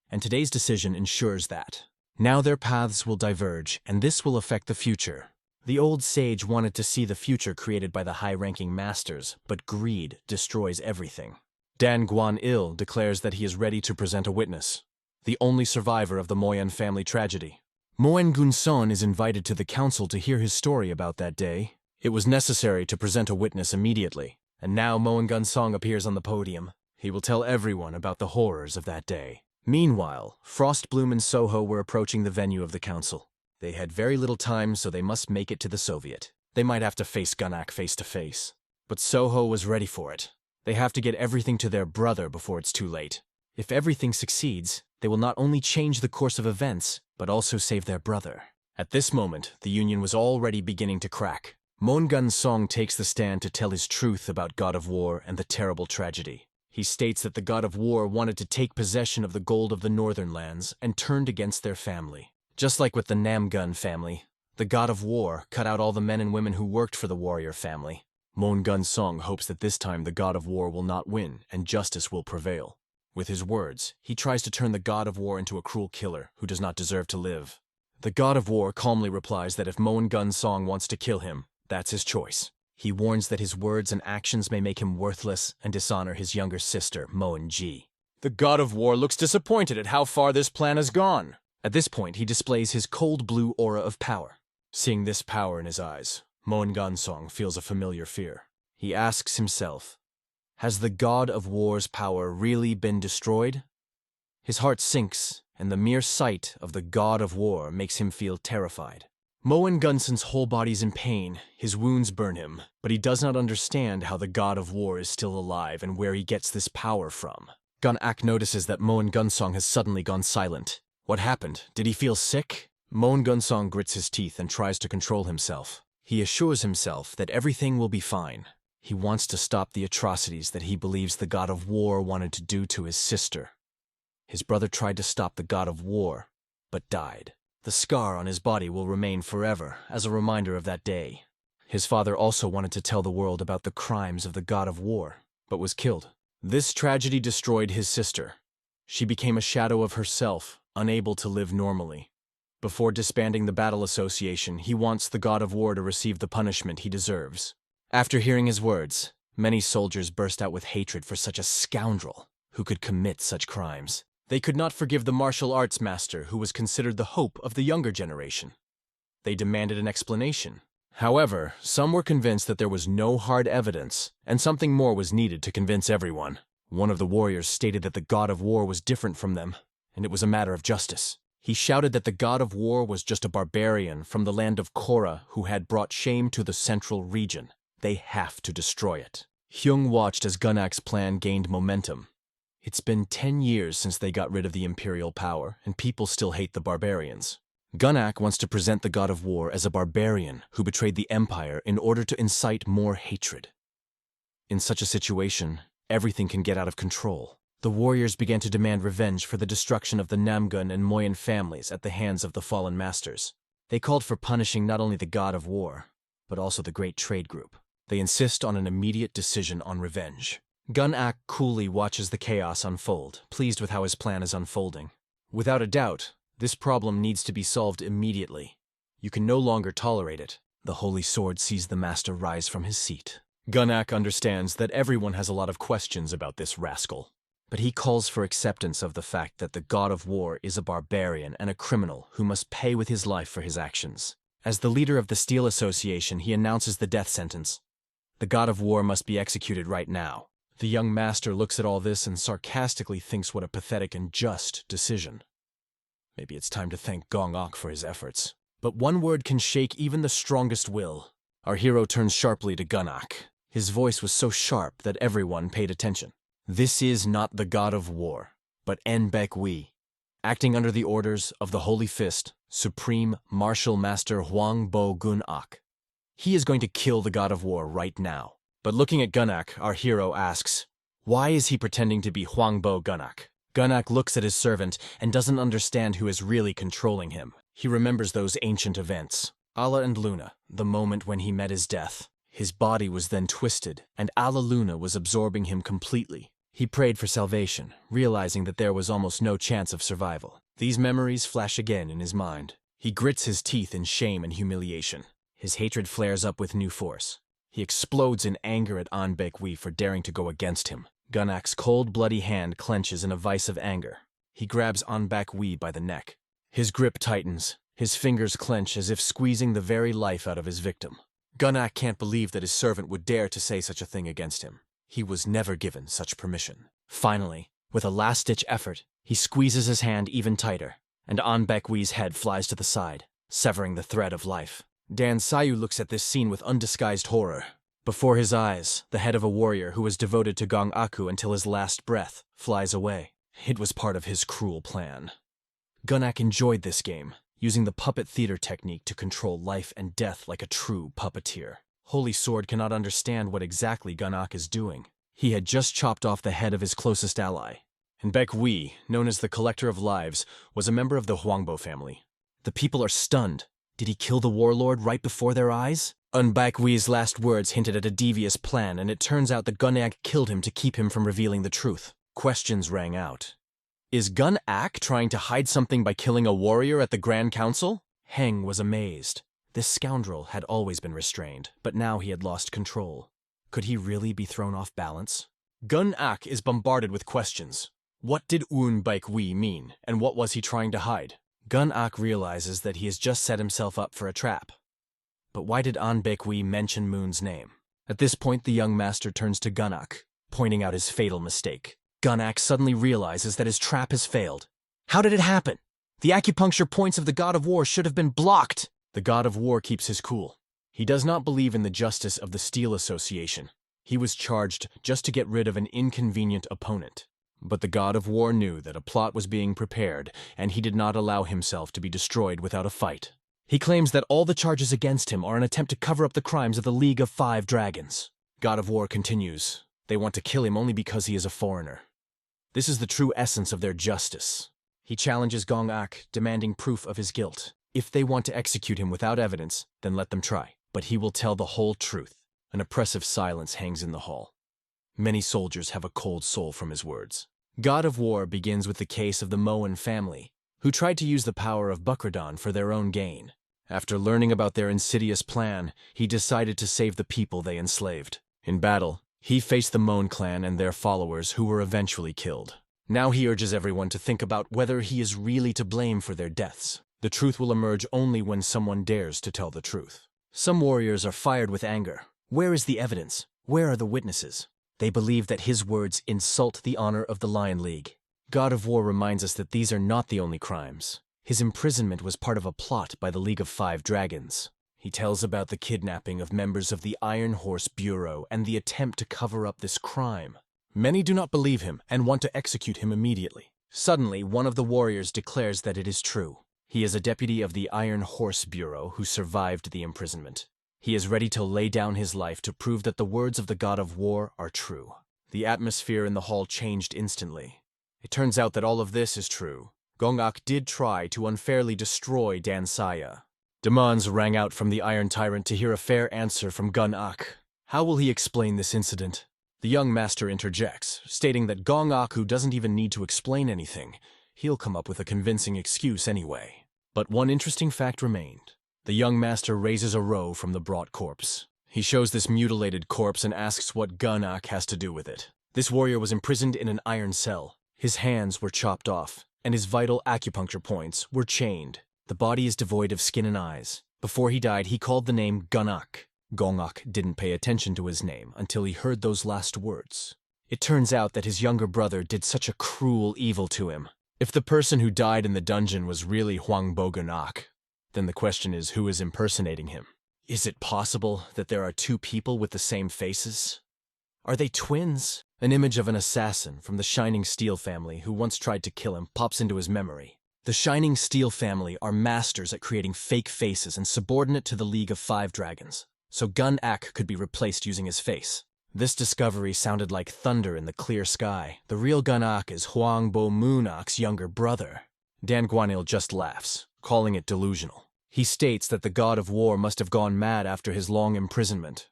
and today's decision ensures that. Now their paths will diverge, and this will affect the future. The old sage wanted to see the future created by the high-ranking masters, but greed destroys everything. Dan Guan-il declares that he is ready to present a witness, the only survivor of the Moyen family tragedy. Moen Gunson is invited to the council to hear his story about that day. It was necessary to present a witness immediately, and now Moen Gunsong appears on the podium. He will tell everyone about the horrors of that day. Meanwhile, Frostbloom and Soho were approaching the venue of the council. They had very little time, so they must make it to the Soviet. They might have to face Gunak face to face. But Soho was ready for it. They have to get everything to their brother before it's too late. If everything succeeds, they will not only change the course of events, but also save their brother. At this moment, the Union was already beginning to crack. Moen Gunsong takes the stand to tell his truth about God of War and the terrible tragedy. He states that the God of War wanted to take possession of the gold of the northern lands and turned against their family. Just like with the Namgun family, the God of War cut out all the men and women who worked for the warrior family. Moen Gunsong hopes that this time the God of War will not win and justice will prevail. With his words, he tries to turn the God of War into a cruel killer who does not deserve to live. The God of War calmly replies that if Moen Gunsong wants to kill him, that's his choice. He warns that his words and actions may make him worthless and dishonor his younger sister, Moen Ji. The God of War looks disappointed at how far this plan has gone. At this point, he displays his cold blue aura of power. Seeing this power in his eyes, Moen Gunsong feels a familiar fear. He asks himself, has the God of War's power really been destroyed? His heart sinks, and the mere sight of the God of War makes him feel terrified. Moen Gunson's whole body's in pain, his wounds burn him, but he does not understand how the God of War is still alive and where he gets this power from. Gunak notices that Moen Gunsong has suddenly gone silent. What happened? Did he feel sick? Moen Gunsong grits his teeth and tries to control himself. He assures himself that everything will be fine. He wants to stop the atrocities that he believes the God of War wanted to do to his sister. His brother tried to stop the God of War, but died. The scar on his body will remain forever as a reminder of that day. His father also wanted to tell the world about the crimes of the God of War, but was killed. This tragedy destroyed his sister. She became a shadow of herself, unable to live normally. Before disbanding the Battle Association, he wants the God of War to receive the punishment he deserves. After hearing his words, many soldiers burst out with hatred for such a scoundrel who could commit such crimes. They could not forgive the martial arts master who was considered the hope of the younger generation. They demanded an explanation. However, some were convinced that there was no hard evidence, and something more was needed to convince everyone. One of the warriors stated that the God of War was different from them, and it was a matter of justice. He shouted that the God of War was just a barbarian from the land of Korra who had brought shame to the central region. They have to destroy it. Hyung watched as Gunak's plan gained momentum. It's been 10 years since they got rid of the imperial power, and people still hate the barbarians. Gunak wants to present the God of War as a barbarian who betrayed the empire in order to incite more hatred. In such a situation, everything can get out of control. The warriors began to demand revenge for the destruction of the Namgun and Moyen families at the hands of the fallen masters. They called for punishing not only the God of War, but also the Great Trade Group. They insist on an immediate decision on revenge. Gunak coolly watches the chaos unfold, pleased with how his plan is unfolding. Without a doubt, this problem needs to be solved immediately. You can no longer tolerate it. The Holy Sword sees the master rise from his seat. Gunak understands that everyone has a lot of questions about this rascal, but he calls for acceptance of the fact that the God of War is a barbarian and a criminal who must pay with his life for his actions. As the leader of the Steel Association, he announces the death sentence. The God of War must be executed right now. The young master looks at all this and sarcastically thinks what a pathetic and just decision. Maybe it's time to thank Gong Ok for his efforts. But one word can shake even the strongest will. Our hero turns sharply to Gunnak. His voice was so sharp that everyone paid attention. This is not the god of war, but Nbekwi, acting under the orders of the Holy Fist, Supreme Martial Master Huang Bo Gun-ak. He is going to kill the god of war right now. But looking at Gunnak, our hero asks, why is he pretending to be Huang Bo Gun-ak? Gunnak looks at his servant and doesn't understand who is really controlling him. He remembers those ancient events. Allah and Luna, the moment when he met his death. His body was then twisted, and Allah Luna was absorbing him completely. He prayed for salvation, realizing that there was almost no chance of survival. These memories flash again in his mind. He grits his teeth in shame and humiliation. His hatred flares up with new force. He explodes in anger at Nbekwi for daring to go against him. Gunnak's cold, bloody hand clenches in a vice of anger. He grabs Nbekwi by the neck. His grip tightens. His fingers clench as if squeezing the very life out of his victim. Gunnak can't believe that his servant would dare to say such a thing against him. He was never given such permission. Finally, with a last-ditch effort, he squeezes his hand even tighter, and Nbekwi's head flies to the side, severing the thread of life. Dan Sayu looks at this scene with undisguised horror. Before his eyes, the head of a warrior who was devoted to Gong Aku until his last breath flies away. It was part of his cruel plan. Gunnak enjoyed this game, using the puppet theater technique to control life and death like a true puppeteer. Holy Sword cannot understand what exactly Gunnak is doing. He had just chopped off the head of his closest ally. And Bekwi, known as the Collector of Lives, was a member of the Huangbo family. The people are stunned. Did he kill the warlord right before their eyes? Nbekwi's last words hinted at a devious plan, and it turns out that Gunnak killed him to keep him from revealing the truth. Questions rang out. Is Gunnak trying to hide something by killing a warrior at the Grand Council? Heng was amazed. This scoundrel had always been restrained, but now he had lost control. Could he really be thrown off balance? Gunnak is bombarded with questions. What did Nbekwi mean, and what was he trying to hide? Gunnak realizes that he has just set himself up for a trap. But why did Nbekwi mention Moon's name? At this point, the young master turns to Gunnak, pointing out his fatal mistake. Gunnak suddenly realizes that his trap has failed. How did it happen? The acupuncture points of the God of War should have been blocked. The God of War keeps his cool. He does not believe in the justice of the Steel Association. He was charged just to get rid of an inconvenient opponent. But the God of War knew that a plot was being prepared, and he did not allow himself to be destroyed without a fight. He claims that all the charges against him are an attempt to cover up the crimes of the League of Five Dragons. God of War continues. They want to kill him only because he is a foreigner. This is the true essence of their justice. He challenges Gong-ak, demanding proof of his guilt. If they want to execute him without evidence, then let them try. But he will tell the whole truth. An oppressive silence hangs in the hall. Many soldiers have a cold soul from his words. God of War begins with the case of the Moan family, who tried to use the power of Bukradan for their own gain. After learning about their insidious plan, he decided to save the people they enslaved. In battle, he faced the Moan clan and their followers, who were eventually killed. Now he urges everyone to think about whether he is really to blame for their deaths. The truth will emerge only when someone dares to tell the truth. Some warriors are fired with anger. Where is the evidence? Where are the witnesses? They believe that his words insult the honor of the Lion League. God of War reminds us that these are not the only crimes. His imprisonment was part of a plot by the League of Five Dragons. He tells about the kidnapping of members of the Iron Horse Bureau and the attempt to cover up this crime. Many do not believe him and want to execute him immediately. Suddenly, one of the warriors declares that it is true. He is a deputy of the Iron Horse Bureau who survived the imprisonment. He is ready to lay down his life to prove that the words of the God of War are true. The atmosphere in the hall changed instantly. It turns out that all of this is true. Gong-ak did try to unfairly destroy Dan Saya. Demands rang out from the Iron Tyrant to hear a fair answer from Gun-ak. How will he explain this incident? The young master interjects, stating that Gong-ak doesn't even need to explain anything. He'll come up with a convincing excuse anyway. But one interesting fact remained. The young master raises a row from the brought corpse. He shows this mutilated corpse and asks what Gun-ak has to do with it. This warrior was imprisoned in an iron cell. His hands were chopped off, and his vital acupuncture points were chained. The body is devoid of skin and eyes. Before he died, he called the name Gun-ak. Gong-ak didn't pay attention to his name until he heard those last words. It turns out that his younger brother did such a cruel evil to him. If the person who died in the dungeon was really Huang Bo Gun-ak, then the question is, who is impersonating him? Is it possible that there are two people with the same faces? Are they twins? An image of an assassin from the Shining Steel family who once tried to kill him pops into his memory. The Shining Steel family are masters at creating fake faces and subordinate to the League of Five Dragons, so Gun-Ak could be replaced using his face. This discovery sounded like thunder in the clear sky. The real Gun-Ak is Hwangbo-moon-Ak's younger brother. Dan Guanil just laughs, calling it delusional. He states that the god of war must have gone mad after his long imprisonment.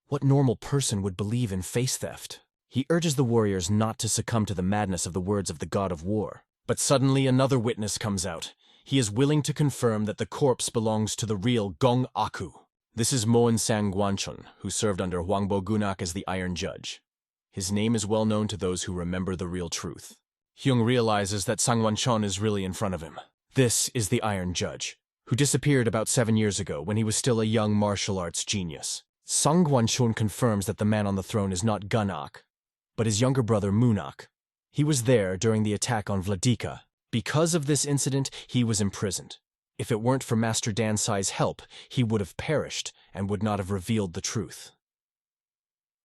What normal person would believe in face theft? He urges the warriors not to succumb to the madness of the words of the god of war. But suddenly another witness comes out. He is willing to confirm that the corpse belongs to the real Gong Aku. This is Moen Sang Guanchun, who served under Hwangbo Gunak as the Iron Judge. His name is well known to those who remember the real truth. Hyung realizes that Sang Guanchun is really in front of him. This is the Iron Judge, who disappeared about 7 years ago when he was still a young martial arts genius. Sang Guanchun confirms that the man on the throne is not Gun-Ak, but his younger brother Moonak. He was there during the attack on Vladika. Because of this incident, he was imprisoned. If it weren't for Master Dan Sai's help, he would have perished and would not have revealed the truth.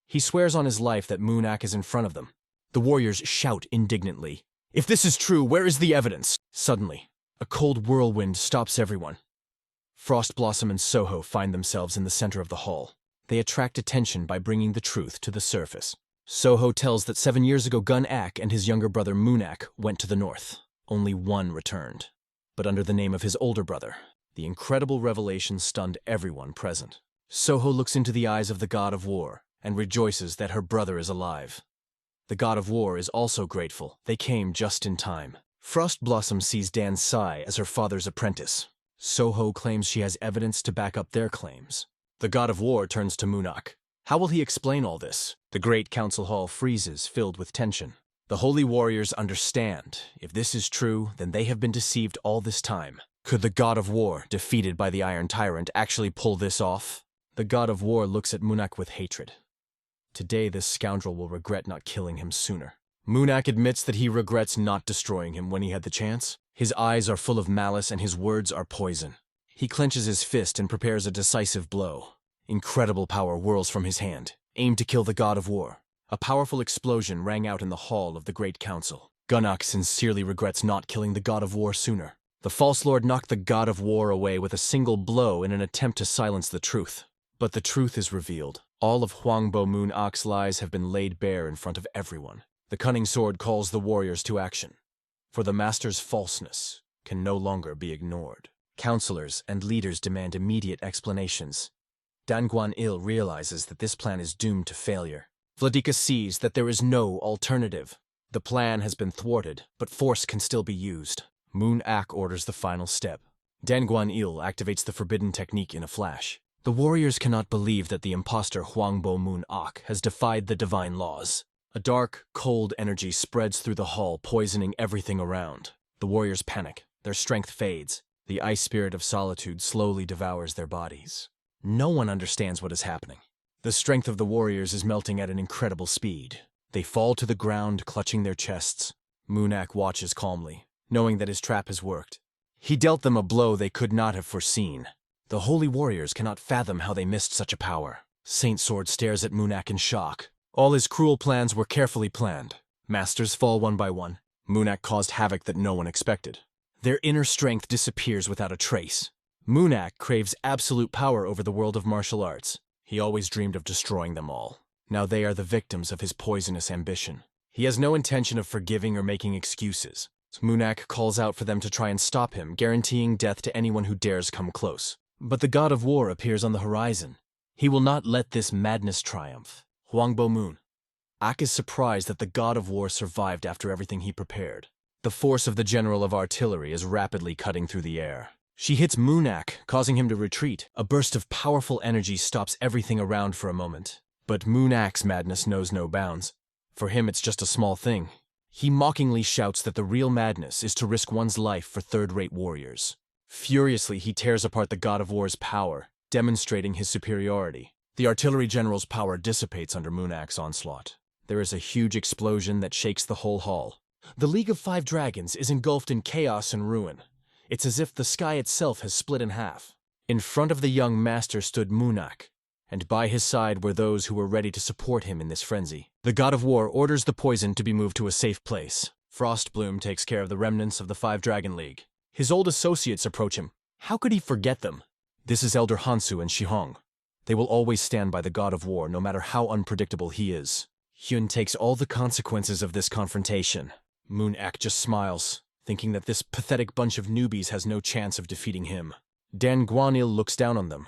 He swears on his life that Moonak is in front of them. The warriors shout indignantly, "If this is true, where is the evidence?" Suddenly, a cold whirlwind stops everyone. Frost Blossom and Soho find themselves in the center of the hall. They attract attention by bringing the truth to the surface. Soho tells that 7 years ago Gun-Ak and his younger brother Moonak went to the north. Only one returned, but under the name of his older brother. The incredible revelation stunned everyone present. Soho looks into the eyes of the god of war and rejoices that her brother is alive. The god of war is also grateful. They came just in time. Frost Blossom sees Dan Sai as her father's apprentice. Soho claims she has evidence to back up their claims. The god of war turns to Moonak. How will he explain all this? The great council hall freezes, filled with tension. The holy warriors understand. If this is true, then they have been deceived all this time. Could the god of war, defeated by the Iron Tyrant, actually pull this off? The god of war looks at Moonak with hatred. Today this scoundrel will regret not killing him sooner. Moonak admits that he regrets not destroying him when he had the chance. His eyes are full of malice and his words are poison. He clenches his fist and prepares a decisive blow. Incredible power whirls from his hand, aimed to kill the god of war. A powerful explosion rang out in the hall of the Great Council. Gun-Ak sincerely regrets not killing the god of war sooner. The false lord knocked the god of war away with a single blow in an attempt to silence the truth. But the truth is revealed. All of Hwangbo Moon-Ak's lies have been laid bare in front of everyone. The cunning sword calls the warriors to action. For the master's falseness can no longer be ignored. Counselors and leaders demand immediate explanations. Dan Guan-il realizes that this plan is doomed to failure. Vladika sees that there is no alternative. The plan has been thwarted, but force can still be used. Moon-Ak orders the final step. Dan Guan-il activates the forbidden technique in a flash. The warriors cannot believe that the imposter Hwangbo Moon-Ak has defied the divine laws. A dark, cold energy spreads through the hall, poisoning everything around. The warriors panic. Their strength fades. The ice spirit of solitude slowly devours their bodies. No one understands what is happening. The strength of the warriors is melting at an incredible speed. They fall to the ground, clutching their chests. Moonak watches calmly, knowing that his trap has worked. He dealt them a blow they could not have foreseen. The holy warriors cannot fathom how they missed such a power. Saint Sword stares at Moonak in shock. All his cruel plans were carefully planned. Masters fall one by one. Moonak caused havoc that no one expected. Their inner strength disappears without a trace. Moonak craves absolute power over the world of martial arts. He always dreamed of destroying them all. Now they are the victims of his poisonous ambition. He has no intention of forgiving or making excuses. Moonak calls out for them to try and stop him, guaranteeing death to anyone who dares come close. But the god of war appears on the horizon. He will not let this madness triumph. Hwangbo Moon-Ak is surprised that the god of war survived after everything he prepared. The force of the general of artillery is rapidly cutting through the air. She hits Moonak, causing him to retreat. A burst of powerful energy stops everything around for a moment. But Moonak's madness knows no bounds. For him, it's just a small thing. He mockingly shouts that the real madness is to risk one's life for third-rate warriors. Furiously, he tears apart the god of war's power, demonstrating his superiority. The artillery general's power dissipates under Moonak's onslaught. There is a huge explosion that shakes the whole hall. The League of Five Dragons is engulfed in chaos and ruin. It's as if the sky itself has split in half. In front of the young master stood Munak, and by his side were those who were ready to support him in this frenzy. The god of war orders the poison to be moved to a safe place. Frostbloom takes care of the remnants of the Five Dragon League. His old associates approach him. How could he forget them? This is Elder Hansu and Shihong. They will always stand by the god of war, no matter how unpredictable he is. Hyun takes all the consequences of this confrontation. Moon-ak just smiles, thinking that this pathetic bunch of newbies has no chance of defeating him. Dan Guanil looks down on them.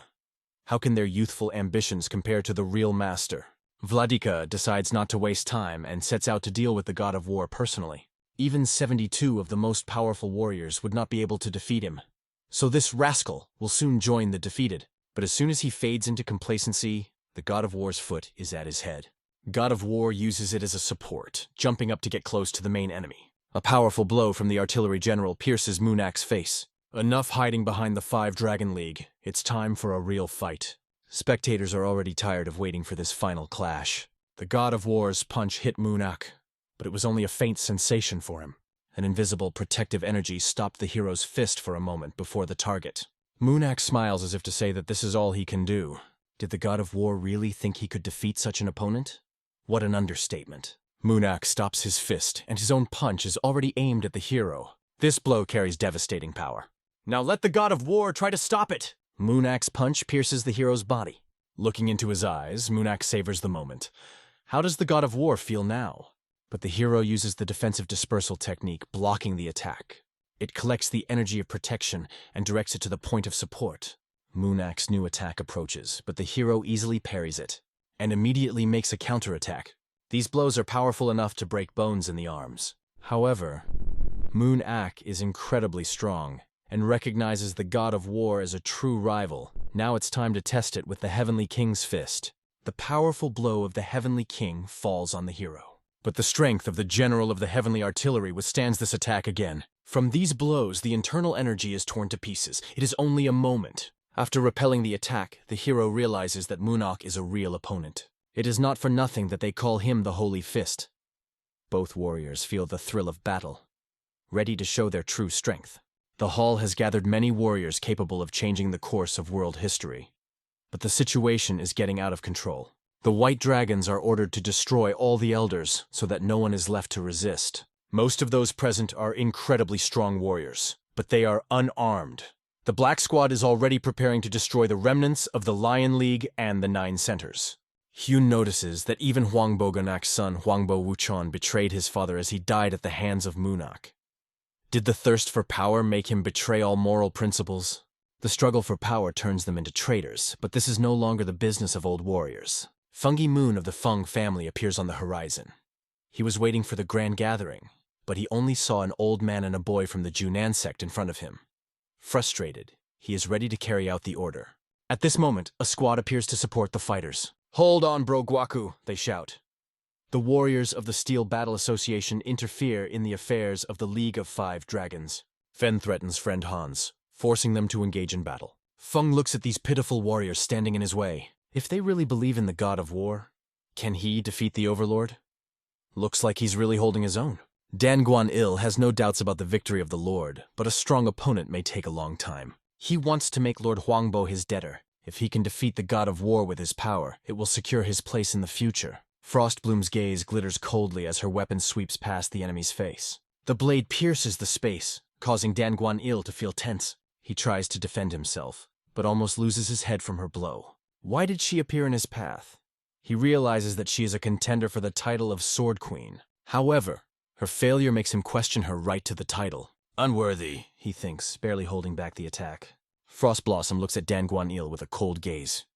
How can their youthful ambitions compare to the real master? Vladika decides not to waste time and sets out to deal with the god of war personally. Even 72 of the most powerful warriors would not be able to defeat him. So this rascal will soon join the defeated. But as soon as he fades into complacency, the god of war's foot is at his head. God of War uses it as a support, jumping up to get close to the main enemy. A powerful blow from the artillery general pierces Munak's face. Enough hiding behind the Five Dragon League. It's time for a real fight. Spectators are already tired of waiting for this final clash. The God of War's punch hit Munak, but it was only a faint sensation for him. An invisible protective energy stopped the hero's fist for a moment before the target. Munak smiles as if to say that this is all he can do. Did the God of War really think he could defeat such an opponent? What an understatement. Munak stops his fist, and his own punch is already aimed at the hero. This blow carries devastating power. Now let the God of War try to stop it! Munak's punch pierces the hero's body. Looking into his eyes, Munak savors the moment. How does the God of War feel now? But the hero uses the defensive dispersal technique, blocking the attack. It collects the energy of protection and directs it to the point of support. Munak's new attack approaches, but the hero easily parries it, and immediately makes a counterattack. These blows are powerful enough to break bones in the arms. However, Moon-ak is incredibly strong, and recognizes the God of War as a true rival. Now it's time to test it with the Heavenly King's fist. The powerful blow of the Heavenly King falls on the hero. But the strength of the General of the Heavenly Artillery withstands this attack again. From these blows, the internal energy is torn to pieces. It is only a moment. After repelling the attack, the hero realizes that Munak is a real opponent. It is not for nothing that they call him the Holy Fist. Both warriors feel the thrill of battle, ready to show their true strength. The hall has gathered many warriors capable of changing the course of world history. But the situation is getting out of control. The White Dragons are ordered to destroy all the elders so that no one is left to resist. Most of those present are incredibly strong warriors, but they are unarmed. The Black Squad is already preparing to destroy the remnants of the Lion League and the Nine Centers. Hyun notices that even Hwangbo Gonak's son Hwangbo Wuchon betrayed his father as he died at the hands of Munak. Did the thirst for power make him betray all moral principles? The struggle for power turns them into traitors, but this is no longer the business of old warriors. Fungi Moon of the Fung family appears on the horizon. He was waiting for the grand gathering, but he only saw an old man and a boy from the Junan sect in front of him. Frustrated, he is ready to carry out the order. At this moment, a squad appears to support the fighters. "Hold on, bro Gwaku," they shout. The warriors of the Steel Battle Association interfere in the affairs of the League of Five Dragons. Fen threatens friend Hans, forcing them to engage in battle. Fung looks at these pitiful warriors standing in his way. If they really believe in the God of War, can he defeat the Overlord? Looks like he's really holding his own. Dan Guan-il has no doubts about the victory of the Lord, but a strong opponent may take a long time. He wants to make Lord Hwangbo his debtor. If he can defeat the God of War with his power, it will secure his place in the future. Frostbloom's gaze glitters coldly as her weapon sweeps past the enemy's face. The blade pierces the space, causing Dan Guan-il to feel tense. He tries to defend himself, but almost loses his head from her blow. Why did she appear in his path? He realizes that she is a contender for the title of Sword Queen. However, her failure makes him question her right to the title. Unworthy, he thinks, barely holding back the attack. Frostblossom looks at Dan Guan-il with a cold gaze.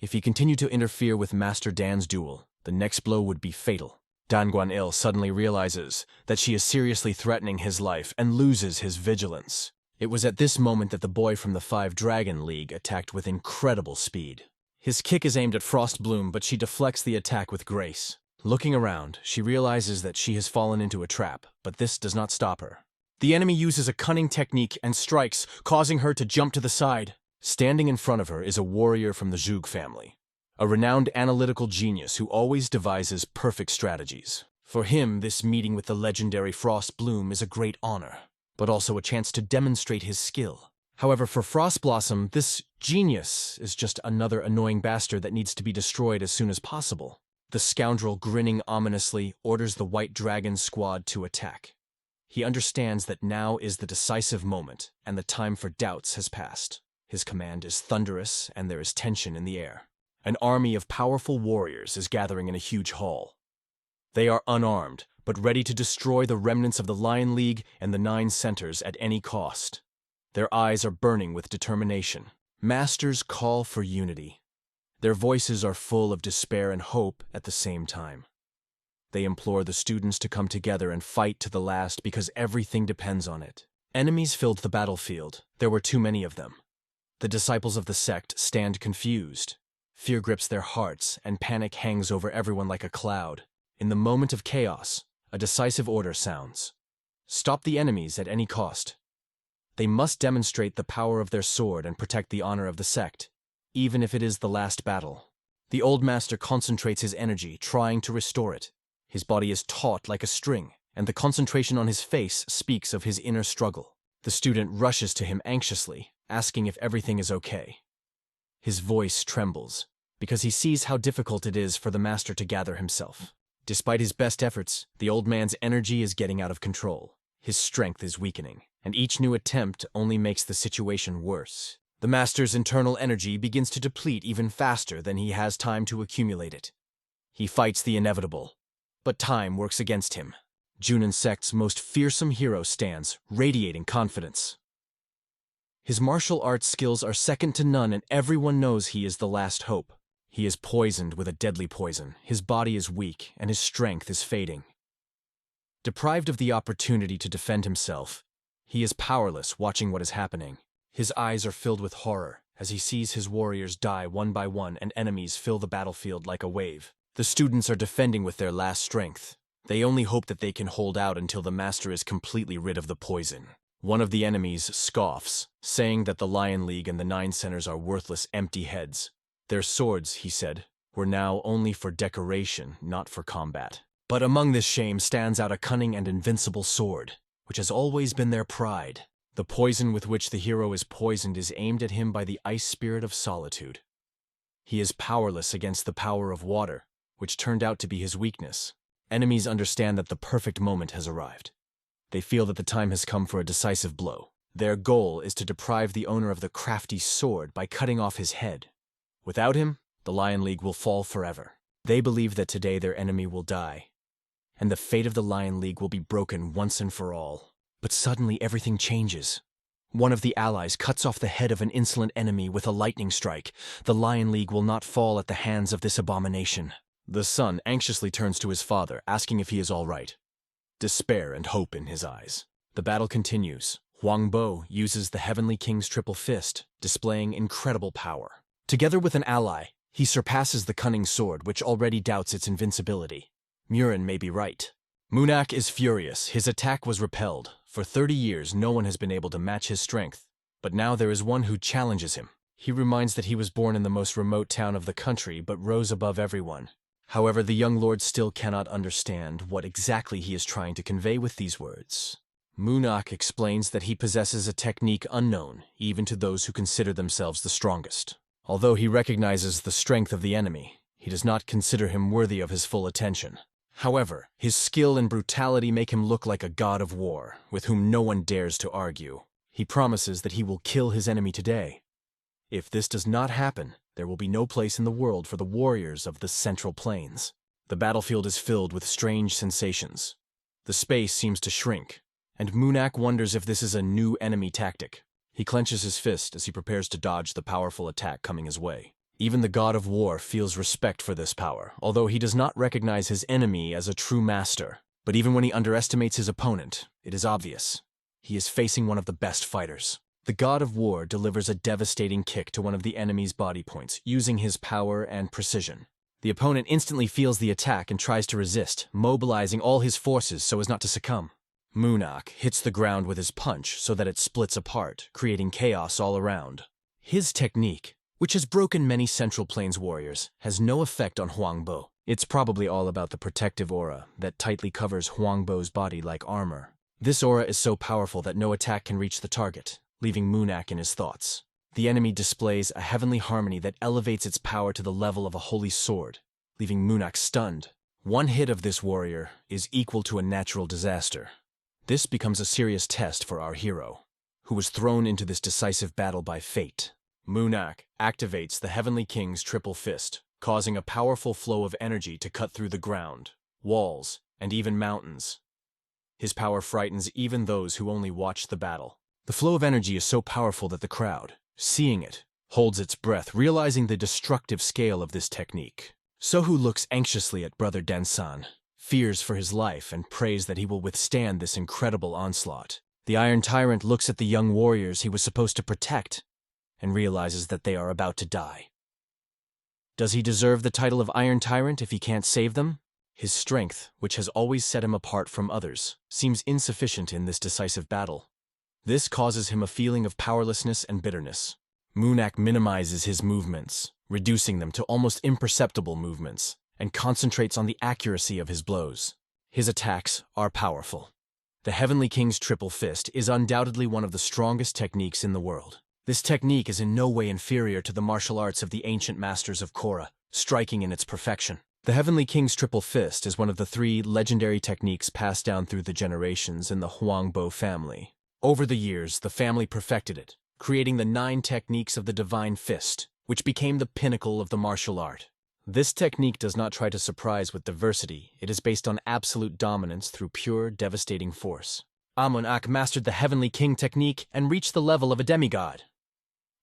If he continued to interfere with Master Dan's duel, the next blow would be fatal. Dan Guan-il suddenly realizes that she is seriously threatening his life and loses his vigilance. It was at this moment that the boy from the Five Dragon League attacked with incredible speed. His kick is aimed at Frostbloom, but she deflects the attack with grace. Looking around, she realizes that she has fallen into a trap, but this does not stop her. The enemy uses a cunning technique and strikes, causing her to jump to the side. Standing in front of her is a warrior from the Zhug family, a renowned analytical genius who always devises perfect strategies. For him, this meeting with the legendary Frostbloom is a great honor, but also a chance to demonstrate his skill. However, for Frost Blossom, this genius is just another annoying bastard that needs to be destroyed as soon as possible. The scoundrel, grinning ominously, orders the White Dragon squad to attack. He understands that now is the decisive moment, and the time for doubts has passed. His command is thunderous, and there is tension in the air. An army of powerful warriors is gathering in a huge hall. They are unarmed, but ready to destroy the remnants of the Lion League and the 9 centers at any cost. Their eyes are burning with determination. Masters call for unity. Their voices are full of despair and hope at the same time. They implore the students to come together and fight to the last because everything depends on it. Enemies filled the battlefield. There were too many of them. The disciples of the sect stand confused. Fear grips their hearts, and panic hangs over everyone like a cloud. In the moment of chaos, a decisive order sounds. Stop the enemies at any cost. They must demonstrate the power of their sword and protect the honor of the sect, even if it is the last battle. The old master concentrates his energy, trying to restore it. His body is taut like a string, and the concentration on his face speaks of his inner struggle. The student rushes to him anxiously, asking if everything is okay. His voice trembles, because he sees how difficult it is for the master to gather himself. Despite his best efforts, the old man's energy is getting out of control. His strength is weakening, and each new attempt only makes the situation worse. The master's internal energy begins to deplete even faster than he has time to accumulate it. He fights the inevitable, but time works against him. Junin Sect's most fearsome hero stands, radiating confidence. His martial arts skills are second to none, and everyone knows he is the last hope. He is poisoned with a deadly poison. His body is weak, and his strength is fading. Deprived of the opportunity to defend himself, he is powerless watching what is happening. His eyes are filled with horror as he sees his warriors die one by one and enemies fill the battlefield like a wave. The students are defending with their last strength. They only hope that they can hold out until the master is completely rid of the poison. One of the enemies scoffs, saying that the Lion League and the 9 centers are worthless empty heads. Their swords, he said, were now only for decoration, not for combat. But among this shame stands out a cunning and invincible sword, which has always been their pride. The poison with which the hero is poisoned is aimed at him by the ice spirit of solitude. He is powerless against the power of water, which turned out to be his weakness. Enemies understand that the perfect moment has arrived. They feel that the time has come for a decisive blow. Their goal is to deprive the owner of the crafty sword by cutting off his head. Without him, the Lion League will fall forever. They believe that today their enemy will die, and the fate of the Lion League will be broken once and for all. But suddenly everything changes. One of the allies cuts off the head of an insolent enemy with a lightning strike. The Lion League will not fall at the hands of this abomination. The son anxiously turns to his father, asking if he is all right. Despair and hope in his eyes. The battle continues. Huang Bo uses the Heavenly King's triple fist, displaying incredible power. Together with an ally, he surpasses the cunning sword, which already doubts its invincibility. Murin may be right. Munak is furious. His attack was repelled. For 30 years, no one has been able to match his strength. But now there is one who challenges him. He reminds that he was born in the most remote town of the country, but rose above everyone. However, the young lord still cannot understand what exactly he is trying to convey with these words. Munak explains that he possesses a technique unknown, even to those who consider themselves the strongest. Although he recognizes the strength of the enemy, he does not consider him worthy of his full attention. However, his skill and brutality make him look like a god of war, with whom no one dares to argue. He promises that he will kill his enemy today. If this does not happen, there will be no place in the world for the warriors of the Central Plains. The battlefield is filled with strange sensations. The space seems to shrink, and Munak wonders if this is a new enemy tactic. He clenches his fist as he prepares to dodge the powerful attack coming his way. Even the god of war feels respect for this power, although he does not recognize his enemy as a true master. But even when he underestimates his opponent, it is obvious. He is facing one of the best fighters. The god of war delivers a devastating kick to one of the enemy's body points, using his power and precision. The opponent instantly feels the attack and tries to resist, mobilizing all his forces so as not to succumb. Munak hits the ground with his punch so that it splits apart, creating chaos all around. His technique, which has broken many Central Plains warriors, has no effect on Huang Bo. It's probably all about the protective aura that tightly covers Huang Bo's body like armor. This aura is so powerful that no attack can reach the target. leaving Munak in his thoughts. The enemy displays a heavenly harmony that elevates its power to the level of a holy sword, leaving Munak stunned. One hit of this warrior is equal to a natural disaster. This becomes a serious test for our hero, who was thrown into this decisive battle by fate. Munak activates the Heavenly King's triple fist, causing a powerful flow of energy to cut through the ground, walls, and even mountains. His power frightens even those who only watch the battle. The flow of energy is so powerful that the crowd, seeing it, holds its breath, realizing the destructive scale of this technique. Sohu looks anxiously at Brother Densan, fears for his life, and prays that he will withstand this incredible onslaught. The Iron Tyrant looks at the young warriors he was supposed to protect and realizes that they are about to die. Does he deserve the title of Iron Tyrant if he can't save them? His strength, which has always set him apart from others, seems insufficient in this decisive battle. This causes him a feeling of powerlessness and bitterness. Munak minimizes his movements, reducing them to almost imperceptible movements, and concentrates on the accuracy of his blows. His attacks are powerful. The Heavenly King's triple fist is undoubtedly one of the strongest techniques in the world. This technique is in no way inferior to the martial arts of the ancient masters of Korra, striking in its perfection. The Heavenly King's triple fist is one of the 3 legendary techniques passed down through the generations in the Huangbo family. Over the years, the family perfected it, creating the 9 techniques of the Divine Fist, which became the pinnacle of the martial art. This technique does not try to surprise with diversity. It is based on absolute dominance through pure, devastating force. Amunak mastered the Heavenly King technique and reached the level of a demigod.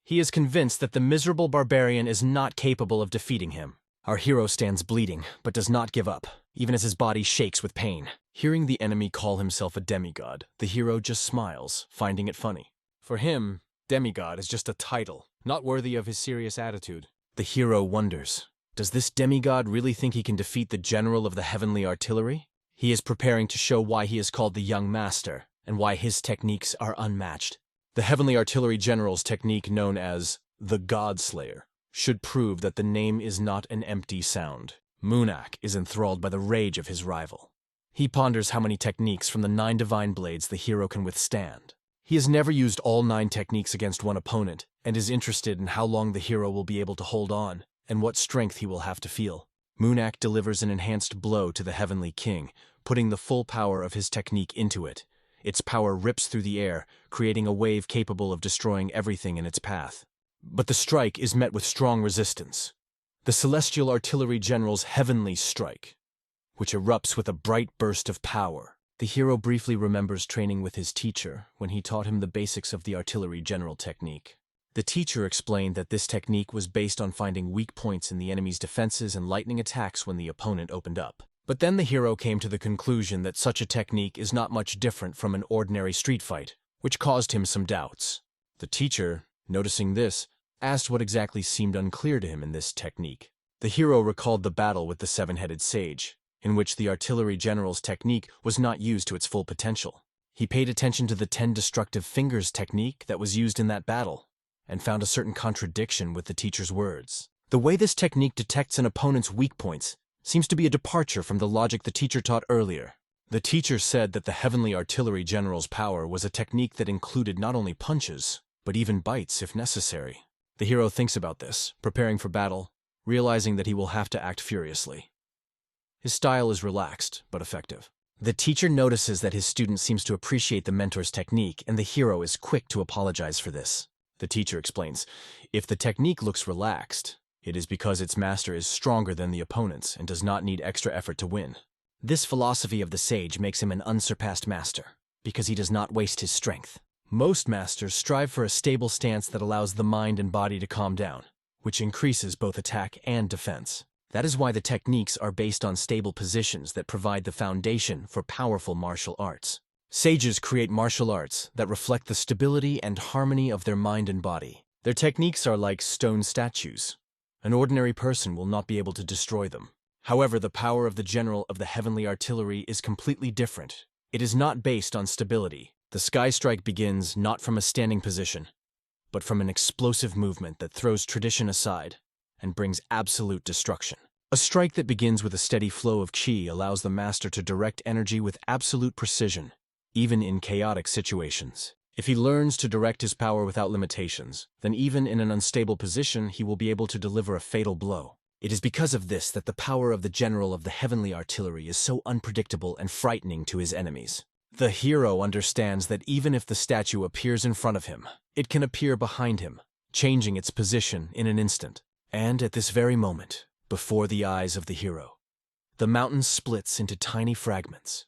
He is convinced that the miserable barbarian is not capable of defeating him. Our hero stands bleeding, but does not give up, even as his body shakes with pain. Hearing the enemy call himself a demigod, the hero just smiles, finding it funny. For him, demigod is just a title, not worthy of his serious attitude. The hero wonders, does this demigod really think he can defeat the general of the heavenly artillery? He is preparing to show why he is called the young master, and why his techniques are unmatched. The Heavenly Artillery General's technique, known as the Godslayer, should prove that the name is not an empty sound. Munak is enthralled by the rage of his rival. He ponders how many techniques from the 9 divine blades the hero can withstand. He has never used all 9 techniques against one opponent, and is interested in how long the hero will be able to hold on, and what strength he will have to feel. Munak delivers an enhanced blow to the Heavenly King, putting the full power of his technique into it. Its power rips through the air, creating a wave capable of destroying everything in its path. But the strike is met with strong resistance. The Celestial Artillery General's Heavenly Strike, which erupts with a bright burst of power. The hero briefly remembers training with his teacher when he taught him the basics of the Artillery General technique. The teacher explained that this technique was based on finding weak points in the enemy's defenses and lightning attacks when the opponent opened up. But then the hero came to the conclusion that such a technique is not much different from an ordinary street fight, which caused him some doubts. The teacher, noticing this, asked what exactly seemed unclear to him in this technique. The hero recalled the battle with the 7-headed sage, in which the artillery general's technique was not used to its full potential. He paid attention to the 10 destructive fingers technique that was used in that battle, and found a certain contradiction with the teacher's words. The way this technique detects an opponent's weak points seems to be a departure from the logic the teacher taught earlier. The teacher said that the Heavenly Artillery General's power was a technique that included not only punches, but even bites if necessary. The hero thinks about this, preparing for battle, realizing that he will have to act furiously. His style is relaxed, but effective. The teacher notices that his student seems to appreciate the mentor's technique, and the hero is quick to apologize for this. The teacher explains, if the technique looks relaxed, it is because its master is stronger than the opponent's and does not need extra effort to win. This philosophy of the sage makes him an unsurpassed master, because he does not waste his strength. Most masters strive for a stable stance that allows the mind and body to calm down, which increases both attack and defense. That is why the techniques are based on stable positions that provide the foundation for powerful martial arts. Sages create martial arts that reflect the stability and harmony of their mind and body. Their techniques are like stone statues. An ordinary person will not be able to destroy them. However, the power of the general of the heavenly artillery is completely different. It is not based on stability. The sky strike begins not from a standing position, but from an explosive movement that throws tradition aside and brings absolute destruction. A strike that begins with a steady flow of qi allows the master to direct energy with absolute precision, even in chaotic situations. If he learns to direct his power without limitations, then even in an unstable position he will be able to deliver a fatal blow. It is because of this that the power of the general of the heavenly artillery is so unpredictable and frightening to his enemies. The hero understands that even if the statue appears in front of him, it can appear behind him, changing its position in an instant. And at this very moment, before the eyes of the hero, the mountain splits into tiny fragments,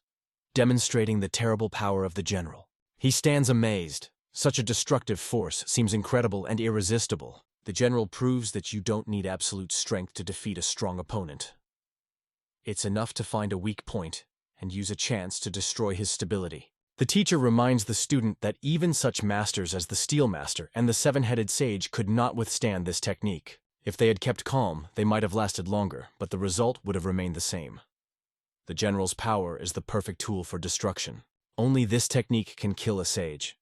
demonstrating the terrible power of the general. He stands amazed. Such a destructive force seems incredible and irresistible. The general proves that you don't need absolute strength to defeat a strong opponent. It's enough to find a weak point and use a chance to destroy his stability. The teacher reminds the student that even such masters as the Steel Master and the Seven-Headed Sage could not withstand this technique. If they had kept calm, they might have lasted longer, but the result would have remained the same. The general's power is the perfect tool for destruction. Only this technique can kill a sage.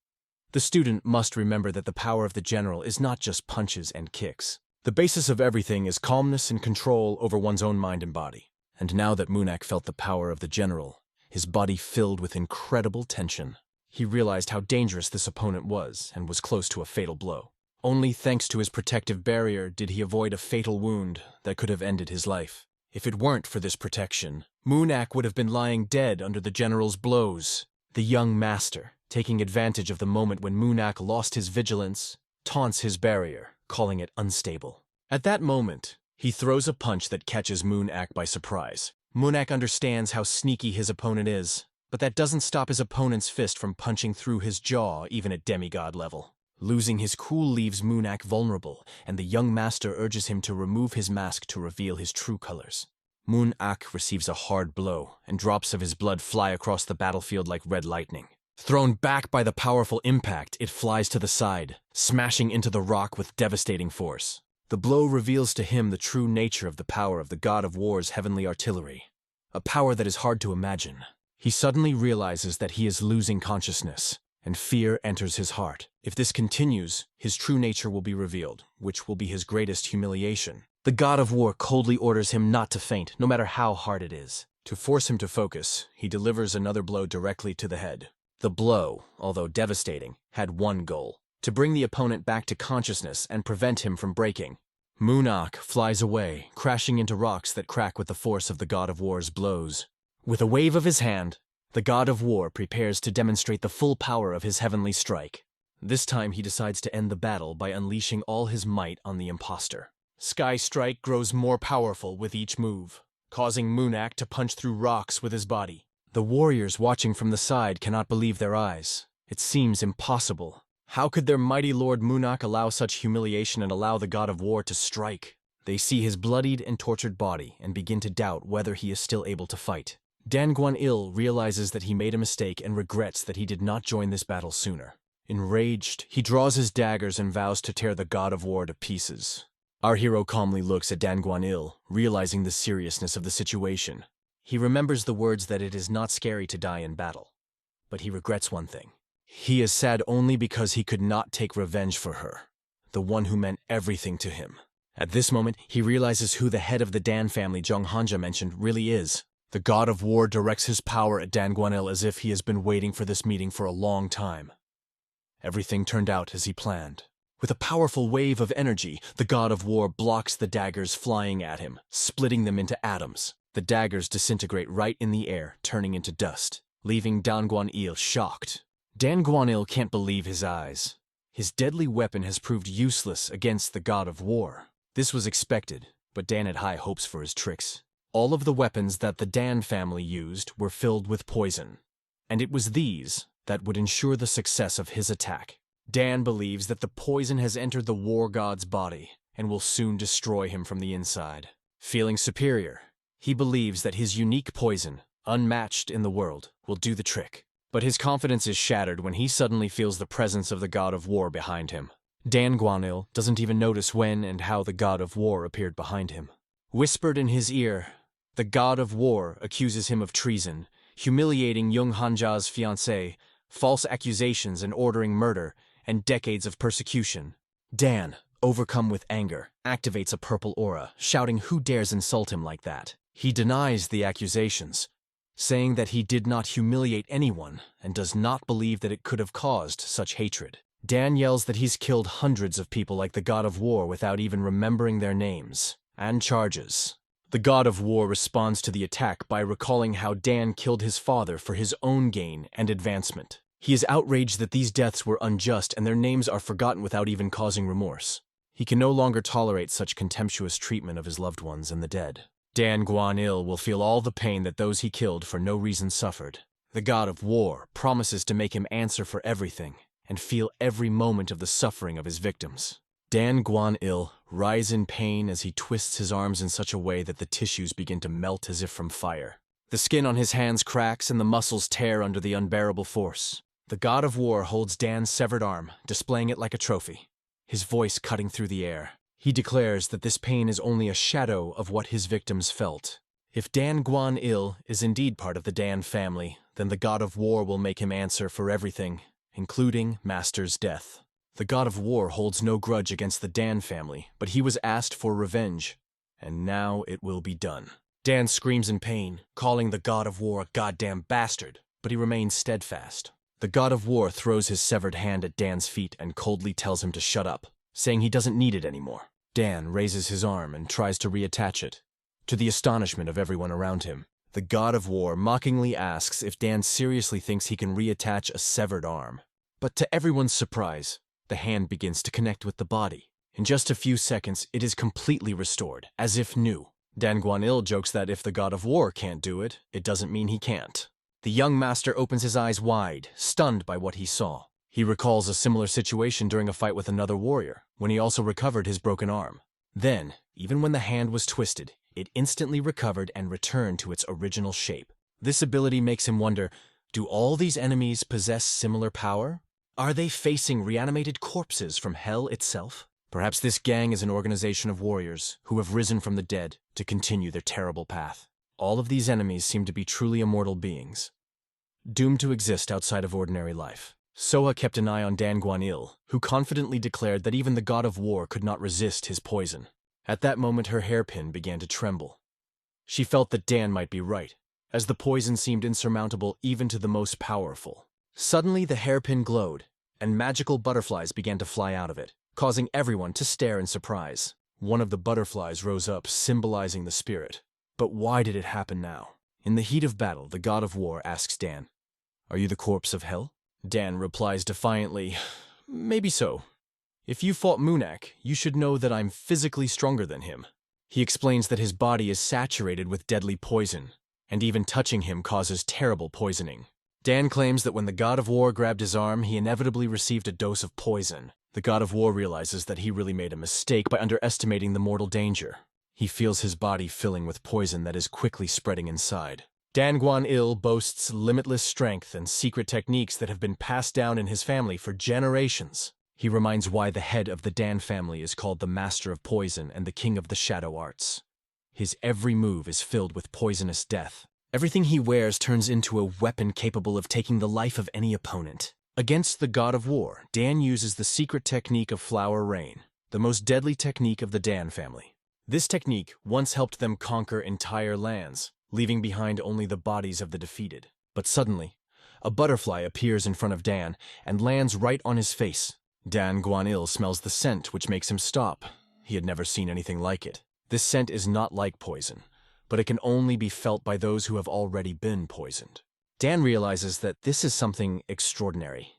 The student must remember that the power of the general is not just punches and kicks. The basis of everything is calmness and control over one's own mind and body. And now that Munak felt the power of the general, his body filled with incredible tension. He realized how dangerous this opponent was and was close to a fatal blow. Only thanks to his protective barrier did he avoid a fatal wound that could have ended his life. If it weren't for this protection, Munak would have been lying dead under the general's blows. The young master, taking advantage of the moment when Munak lost his vigilance, taunts his barrier, calling it unstable. At that moment, he throws a punch that catches Munak by surprise. Munak understands how sneaky his opponent is, but that doesn't stop his opponent's fist from punching through his jaw even at demigod level. Losing his cool leaves Munak vulnerable, and the young master urges him to remove his mask to reveal his true colors. Munak receives a hard blow, and drops of his blood fly across the battlefield like red lightning. Thrown back by the powerful impact, it flies to the side, smashing into the rock with devastating force. The blow reveals to him the true nature of the power of the god of war's heavenly artillery, a power that is hard to imagine. He suddenly realizes that he is losing consciousness, and fear enters his heart. If this continues, his true nature will be revealed, which will be his greatest humiliation. The god of war coldly orders him not to faint, no matter how hard it is. To force him to focus, he delivers another blow directly to the head. The blow, although devastating, had one goal: to bring the opponent back to consciousness and prevent him from breaking. Munak flies away, crashing into rocks that crack with the force of the god of war's blows. With a wave of his hand, the god of war prepares to demonstrate the full power of his heavenly strike. This time he decides to end the battle by unleashing all his might on the imposter. Sky Strike grows more powerful with each move, causing Munak to punch through rocks with his body. The warriors watching from the side cannot believe their eyes. It seems impossible. How could their mighty lord Munak allow such humiliation and allow the god of war to strike? They see his bloodied and tortured body and begin to doubt whether he is still able to fight. Dan Guan-il realizes that he made a mistake and regrets that he did not join this battle sooner. Enraged, he draws his daggers and vows to tear the god of war to pieces. Our hero calmly looks at Dan Guan-il, realizing the seriousness of the situation. He remembers the words that it is not scary to die in battle. But he regrets one thing. He is sad only because he could not take revenge for her, the one who meant everything to him. At this moment, he realizes who the head of the Dan family Zheng Hanja mentioned really is. The god of war directs his power at Dan Guan-il as if he has been waiting for this meeting for a long time. Everything turned out as he planned. With a powerful wave of energy, the god of war blocks the daggers flying at him, splitting them into atoms. The daggers disintegrate right in the air, turning into dust, leaving Dan Guan-il shocked. Dan Guan-il can't believe his eyes. His deadly weapon has proved useless against the god of war. This was expected, but Dan had high hopes for his tricks. All of the weapons that the Dan family used were filled with poison, and it was these that would ensure the success of his attack. Dan believes that the poison has entered the war god's body and will soon destroy him from the inside. Feeling superior, he believes that his unique poison, unmatched in the world, will do the trick. But his confidence is shattered when he suddenly feels the presence of the god of war behind him. Dan Guan-il doesn't even notice when and how the god of war appeared behind him. Whispered in his ear, the god of war accuses him of treason, humiliating Young Hanja's fiancée, false accusations and ordering murder, and decades of persecution. Dan, overcome with anger, activates a purple aura, shouting who dares insult him like that. He denies the accusations, saying that he did not humiliate anyone and does not believe that it could have caused such hatred. Dan yells that he's killed hundreds of people like the God of War without even remembering their names, and charges. The God of War responds to the attack by recalling how Dan killed his father for his own gain and advancement. He is outraged that these deaths were unjust and their names are forgotten without even causing remorse. He can no longer tolerate such contemptuous treatment of his loved ones and the dead. Dan Guan-il will feel all the pain that those he killed for no reason suffered. The God of War promises to make him answer for everything and feel every moment of the suffering of his victims. Dan Guan-il writhes in pain as he twists his arms in such a way that the tissues begin to melt as if from fire. The skin on his hands cracks and the muscles tear under the unbearable force. The God of War holds Dan's severed arm, displaying it like a trophy, his voice cutting through the air. He declares that this pain is only a shadow of what his victims felt. If Dan Guan-il is indeed part of the Dan family, then the God of War will make him answer for everything, including Master's death. The God of War holds no grudge against the Dan family, but he was asked for revenge, and now it will be done. Dan screams in pain, calling the God of War a goddamn bastard, but he remains steadfast. The God of War throws his severed hand at Dan's feet and coldly tells him to shut up, saying he doesn't need it anymore. Dan raises his arm and tries to reattach it. To the astonishment of everyone around him, the God of War mockingly asks if Dan seriously thinks he can reattach a severed arm. But to everyone's surprise, the hand begins to connect with the body. In just a few seconds, it is completely restored, as if new. Dan Guan-il jokes that if the God of War can't do it, it doesn't mean he can't. The young master opens his eyes wide, stunned by what he saw. He recalls a similar situation during a fight with another warrior, when he also recovered his broken arm. Then, even when the hand was twisted, it instantly recovered and returned to its original shape. This ability makes him wonder, do all these enemies possess similar power? Are they facing reanimated corpses from hell itself? Perhaps this gang is an organization of warriors who have risen from the dead to continue their terrible path. All of these enemies seem to be truly immortal beings, doomed to exist outside of ordinary life. Soha kept an eye on Dan Guan-il, who confidently declared that even the God of War could not resist his poison. At that moment, her hairpin began to tremble. She felt that Dan might be right, as the poison seemed insurmountable even to the most powerful. Suddenly, the hairpin glowed, and magical butterflies began to fly out of it, causing everyone to stare in surprise. One of the butterflies rose up, symbolizing the spirit. But why did it happen now? In the heat of battle, the God of War asks Dan, "Are you the corpse of hell?" Dan replies defiantly, "Maybe so. If you fought Munak, you should know that I'm physically stronger than him." He explains that his body is saturated with deadly poison, and even touching him causes terrible poisoning. Dan claims that when the God of War grabbed his arm, he inevitably received a dose of poison. The God of War realizes that he really made a mistake by underestimating the mortal danger. He feels his body filling with poison that is quickly spreading inside. Dan Guan-il boasts limitless strength and secret techniques that have been passed down in his family for generations. He reminds why the head of the Dan family is called the Master of Poison and the King of the Shadow Arts. His every move is filled with poisonous death. Everything he wears turns into a weapon capable of taking the life of any opponent. Against the God of War, Dan uses the secret technique of Flower Rain, the most deadly technique of the Dan family. This technique once helped them conquer entire lands, leaving behind only the bodies of the defeated. But suddenly, a butterfly appears in front of Dan and lands right on his face. Dan Guan-il smells the scent, which makes him stop. He had never seen anything like it. This scent is not like poison, but it can only be felt by those who have already been poisoned. Dan realizes that this is something extraordinary.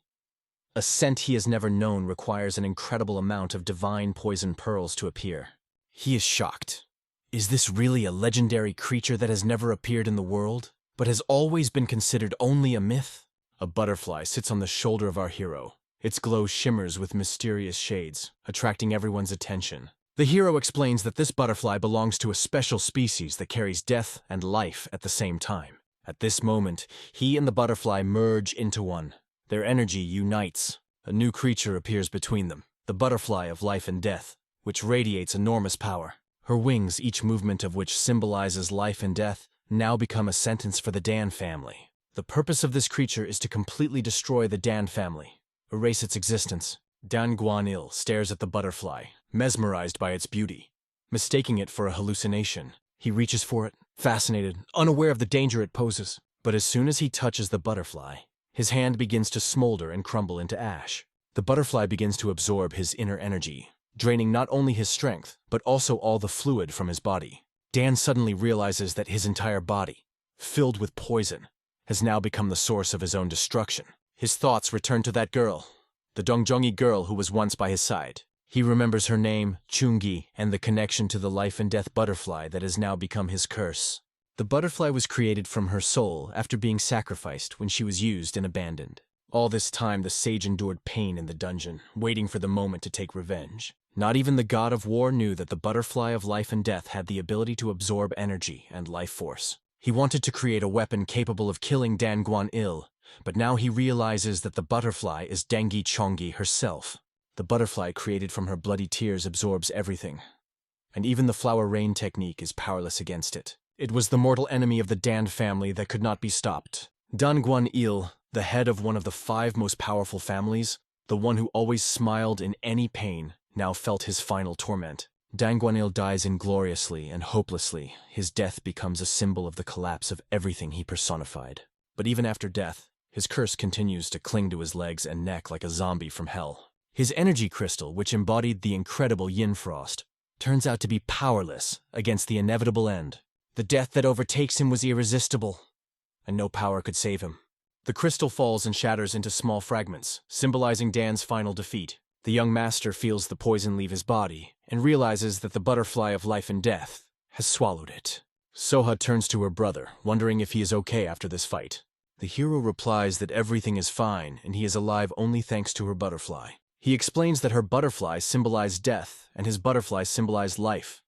A scent he has never known requires an incredible amount of divine poison pearls to appear. He is shocked. Is this really a legendary creature that has never appeared in the world, but has always been considered only a myth? A butterfly sits on the shoulder of our hero. Its glow shimmers with mysterious shades, attracting everyone's attention. The hero explains that this butterfly belongs to a special species that carries death and life at the same time. At this moment, he and the butterfly merge into one. Their energy unites. A new creature appears between them, the butterfly of life and death, which radiates enormous power. Her wings, each movement of which symbolizes life and death, now become a sentence for the Dan family. The purpose of this creature is to completely destroy the Dan family, erase its existence. Dan Guan-il stares at the butterfly, mesmerized by its beauty. Mistaking it for a hallucination, he reaches for it, fascinated, unaware of the danger it poses. But as soon as he touches the butterfly, his hand begins to smolder and crumble into ash. The butterfly begins to absorb his inner energy, draining not only his strength, but also all the fluid from his body. Dan suddenly realizes that his entire body, filled with poison, has now become the source of his own destruction. His thoughts return to that girl, the Dongjongi girl who was once by his side. He remembers her name, Chungi, and the connection to the life and death butterfly that has now become his curse. The butterfly was created from her soul after being sacrificed when she was used and abandoned. All this time, the sage endured pain in the dungeon, waiting for the moment to take revenge. Not even the god of war knew that the butterfly of life and death had the ability to absorb energy and life force. He wanted to create a weapon capable of killing Dan Guan-il, but now he realizes that the butterfly is Dengi Chongi herself. The butterfly created from her bloody tears absorbs everything, and even the flower rain technique is powerless against it. It was the mortal enemy of the Dan family that could not be stopped. Dan Guan-il, the head of one of the 5 most powerful families, the one who always smiled in any pain, now felt his final torment. Dan Guan-il dies ingloriously and hopelessly. His death becomes a symbol of the collapse of everything he personified. But even after death, his curse continues to cling to his legs and neck like a zombie from hell. His energy crystal, which embodied the incredible Yin Frost, turns out to be powerless against the inevitable end. The death that overtakes him was irresistible, and no power could save him. The crystal falls and shatters into small fragments, symbolizing Dan's final defeat. The young master feels the poison leave his body, and realizes that the butterfly of life and death has swallowed it. Soha turns to her brother, wondering if he is okay after this fight. The hero replies that everything is fine, and he is alive only thanks to her butterfly. He explains that her butterfly symbolized death, and his butterfly symbolized life.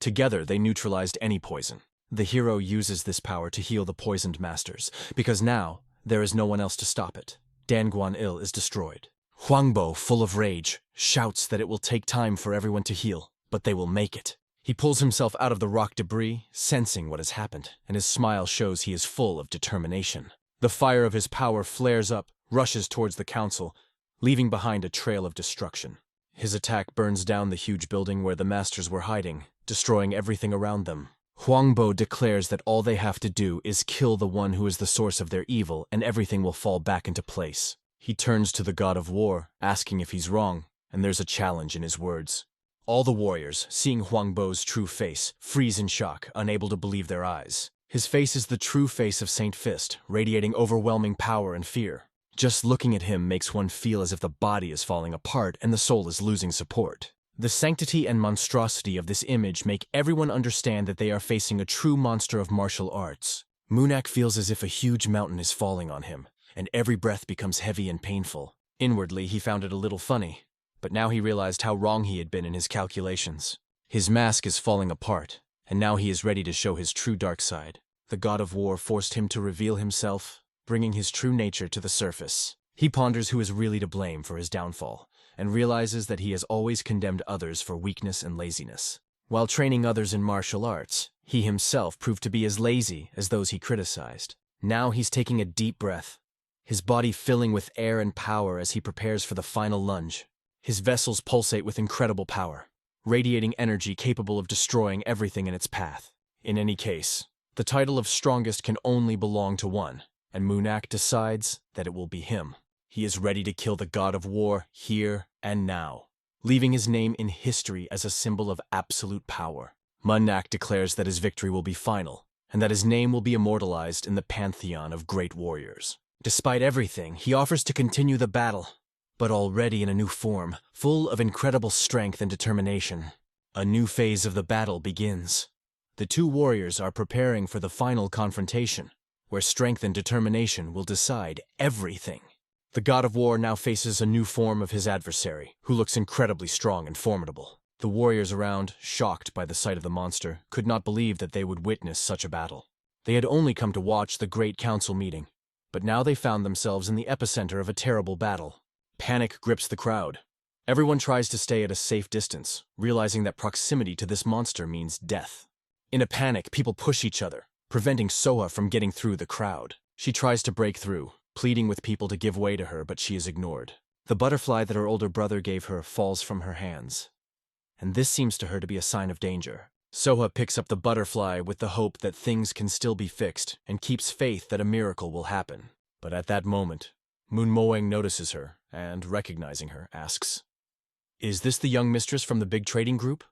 Together, they neutralized any poison. The hero uses this power to heal the poisoned masters, because now, there is no one else to stop it. Dan Guan-il is destroyed. Huangbo, full of rage, shouts that it will take time for everyone to heal, but they will make it. He pulls himself out of the rock debris, sensing what has happened, and his smile shows he is full of determination. The fire of his power flares up, rushes towards the council, leaving behind a trail of destruction. His attack burns down the huge building where the masters were hiding, destroying everything around them. Huangbo declares that all they have to do is kill the one who is the source of their evil, and everything will fall back into place. He turns to the god of war, asking if he's wrong, and there's a challenge in his words. All the warriors, seeing Huangbo's true face, freeze in shock, unable to believe their eyes. His face is the true face of Saint Fist, radiating overwhelming power and fear. Just looking at him makes one feel as if the body is falling apart and the soul is losing support. The sanctity and monstrosity of this image make everyone understand that they are facing a true monster of martial arts. Munak feels as if a huge mountain is falling on him, and every breath becomes heavy and painful. Inwardly, he found it a little funny, but now he realized how wrong he had been in his calculations. His mask is falling apart, and now he is ready to show his true dark side. The god of war forced him to reveal himself, bringing his true nature to the surface. He ponders who is really to blame for his downfall, and realizes that he has always condemned others for weakness and laziness. While training others in martial arts, he himself proved to be as lazy as those he criticized. Now he's taking a deep breath, his body filling with air and power as he prepares for the final lunge. His vessels pulsate with incredible power, radiating energy capable of destroying everything in its path. In any case, the title of strongest can only belong to one, and Munak decides that it will be him. He is ready to kill the god of war here and now, leaving his name in history as a symbol of absolute power. Munak declares that his victory will be final, and that his name will be immortalized in the pantheon of great warriors. Despite everything, he offers to continue the battle, but already in a new form, full of incredible strength and determination. A new phase of the battle begins. The two warriors are preparing for the final confrontation, where strength and determination will decide everything. The god of war now faces a new form of his adversary, who looks incredibly strong and formidable. The warriors around, shocked by the sight of the monster, could not believe that they would witness such a battle. They had only come to watch the great council meeting, but now they found themselves in the epicenter of a terrible battle. Panic grips the crowd. Everyone tries to stay at a safe distance, realizing that proximity to this monster means death. In a panic, people push each other, preventing Soha from getting through the crowd. She tries to break through, pleading with people to give way to her, but she is ignored. The butterfly that her older brother gave her falls from her hands, and this seems to her to be a sign of danger. Soha picks up the butterfly with the hope that things can still be fixed and keeps faith that a miracle will happen. But at that moment, Moon Moeng notices her and, recognizing her, asks, "Is this the young mistress from the big trading group?"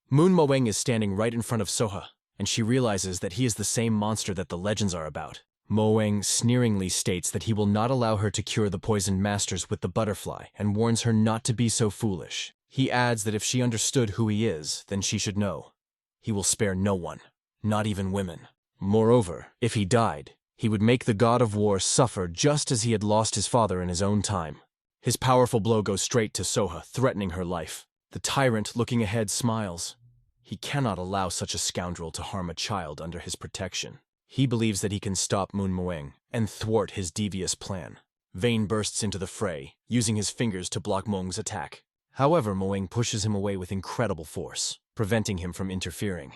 Moon Moeng is standing right in front of Soha, and she realizes that he is the same monster that the legends are about. Moeng sneeringly states that he will not allow her to cure the poisoned masters with the butterfly and warns her not to be so foolish. He adds that if she understood who he is, then she should know. He will spare no one, not even women. Moreover, if he died, he would make the god of war suffer just as he had lost his father in his own time. His powerful blow goes straight to Soha, threatening her life. The tyrant, looking ahead, smiles. He cannot allow such a scoundrel to harm a child under his protection. He believes that he can stop Moon Moeng and thwart his devious plan. Vane bursts into the fray, using his fingers to block Moeng's attack. However, Moeng pushes him away with incredible force, preventing him from interfering.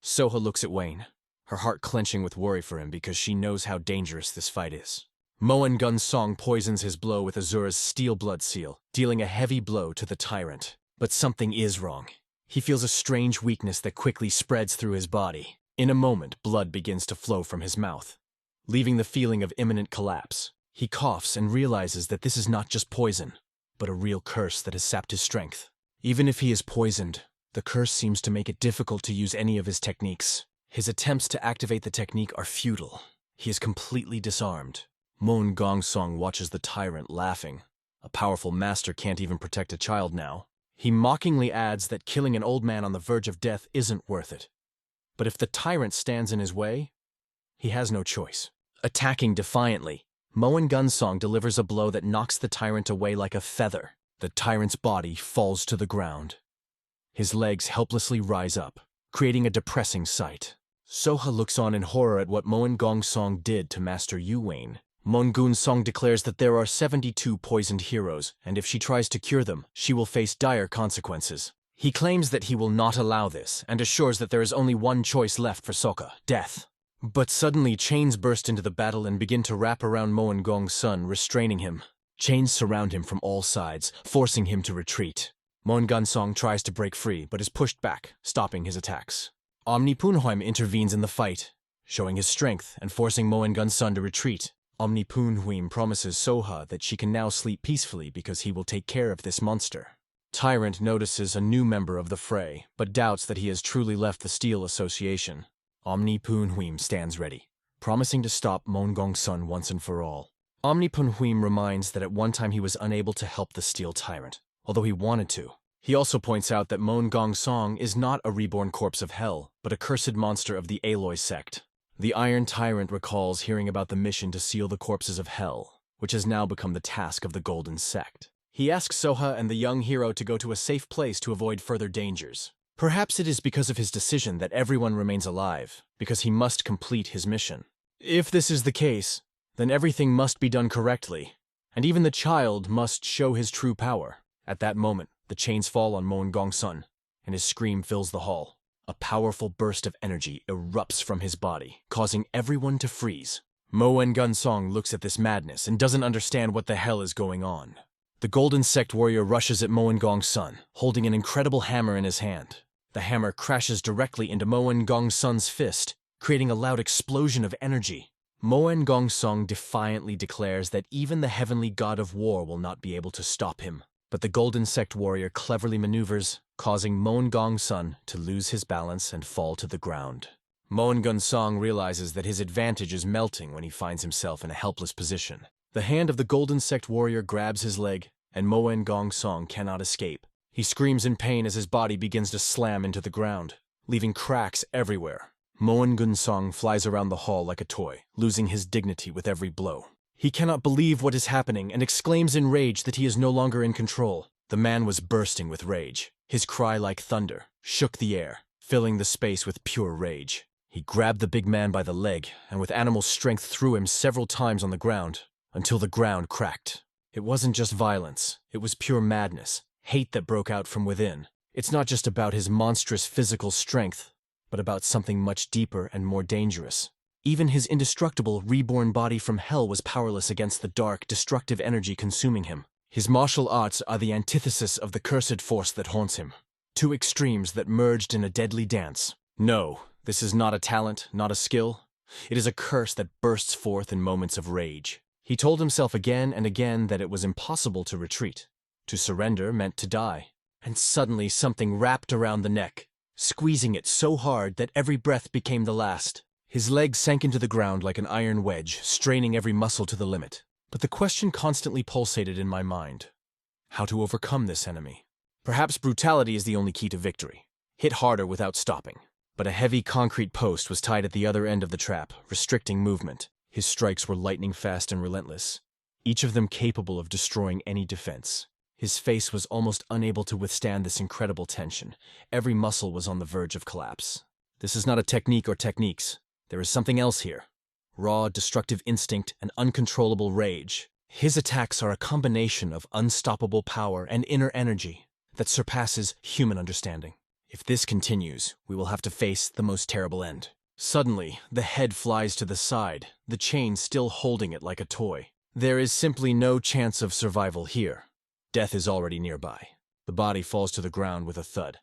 Soha looks at Wayne, her heart clenching with worry for him because she knows how dangerous this fight is. Moen Gun Song poisons his blow with Asura's steel blood seal, dealing a heavy blow to the tyrant. But something is wrong. He feels a strange weakness that quickly spreads through his body. In a moment, blood begins to flow from his mouth, leaving the feeling of imminent collapse. He coughs and realizes that this is not just poison, but a real curse that has sapped his strength. Even if he is poisoned, the curse seems to make it difficult to use any of his techniques. His attempts to activate the technique are futile. He is completely disarmed. Moen Gong Song watches the tyrant laughing. A powerful master can't even protect a child now. He mockingly adds that killing an old man on the verge of death isn't worth it. But if the tyrant stands in his way, he has no choice. Attacking defiantly, Moen Gun Song delivers a blow that knocks the tyrant away like a feather. The tyrant's body falls to the ground. His legs helplessly rise up, creating a depressing sight. Soha looks on in horror at what Moen Gong Song did to Master Yu Wayne. Moen Gun Song declares that there are 72 poisoned heroes, and if she tries to cure them, she will face dire consequences. He claims that he will not allow this, and assures that there is only one choice left for Soka: death. But suddenly chains burst into the battle and begin to wrap around Moen Gong Sun, restraining him. Chains surround him from all sides, forcing him to retreat. Moen Gun Song tries to break free, but is pushed back, stopping his attacks. Omni Poonhuim intervenes in the fight, showing his strength and forcing Moen Gun Sun to retreat. Omni Poonhuim promises Soha that she can now sleep peacefully because he will take care of this monster. Tyrant notices a new member of the fray, but doubts that he has truly left the Steel Association. Omni Poonhuim stands ready, promising to stop Moen Gong Sun once and for all. Omni Poonhuim reminds that at one time he was unable to help the Steel Tyrant, although he wanted to. He also points out that Moen Gong Song is not a reborn corpse of hell, but a cursed monster of the Aloy sect. The Iron Tyrant recalls hearing about the mission to seal the corpses of hell, which has now become the task of the Golden Sect. He asks Soha and the young hero to go to a safe place to avoid further dangers. Perhaps it is because of his decision that everyone remains alive, because he must complete his mission. If this is the case, then everything must be done correctly, and even the child must show his true power. At that moment, the chains fall on Moen Gong Sun, and his scream fills the hall. A powerful burst of energy erupts from his body, causing everyone to freeze. Moen Gun Song looks at this madness and doesn't understand what the hell is going on. The Golden Sect warrior rushes at Moen Gong Sun, holding an incredible hammer in his hand. The hammer crashes directly into Moen Gong Sun's fist, creating a loud explosion of energy. Moen Gong Song defiantly declares that even the heavenly god of war will not be able to stop him. But the Golden Sect warrior cleverly maneuvers, causing Moen Gong Sun to lose his balance and fall to the ground. Moen Gun Song realizes that his advantage is melting when he finds himself in a helpless position. The hand of the Golden Sect warrior grabs his leg, and Moen Gong Song cannot escape. He screams in pain as his body begins to slam into the ground, leaving cracks everywhere. Moen Gun Song flies around the hall like a toy, losing his dignity with every blow. He cannot believe what is happening and exclaims in rage that he is no longer in control. The man was bursting with rage. His cry like thunder shook the air, filling the space with pure rage. He grabbed the big man by the leg and with animal strength threw him several times on the ground, until the ground cracked. It wasn't just violence, it was pure madness, hate that broke out from within. It's not just about his monstrous physical strength, but about something much deeper and more dangerous. Even his indestructible, reborn body from hell was powerless against the dark, destructive energy consuming him. His martial arts are the antithesis of the cursed force that haunts him. Two extremes that merged in a deadly dance. No, this is not a talent, not a skill. It is a curse that bursts forth in moments of rage. He told himself again and again that it was impossible to retreat. To surrender meant to die. And suddenly something wrapped around the neck, squeezing it so hard that every breath became the last. His legs sank into the ground like an iron wedge, straining every muscle to the limit. But the question constantly pulsated in my mind. How to overcome this enemy? Perhaps brutality is the only key to victory. Hit harder without stopping. But a heavy concrete post was tied at the other end of the trap, restricting movement. His strikes were lightning fast and relentless, each of them capable of destroying any defense. His face was almost unable to withstand this incredible tension. Every muscle was on the verge of collapse. This is not a technique or techniques. There is something else here. Raw, destructive instinct and uncontrollable rage. His attacks are a combination of unstoppable power and inner energy that surpasses human understanding. If this continues, we will have to face the most terrible end. Suddenly, the head flies to the side, the chain still holding it like a toy. There is simply no chance of survival here. Death is already nearby. The body falls to the ground with a thud.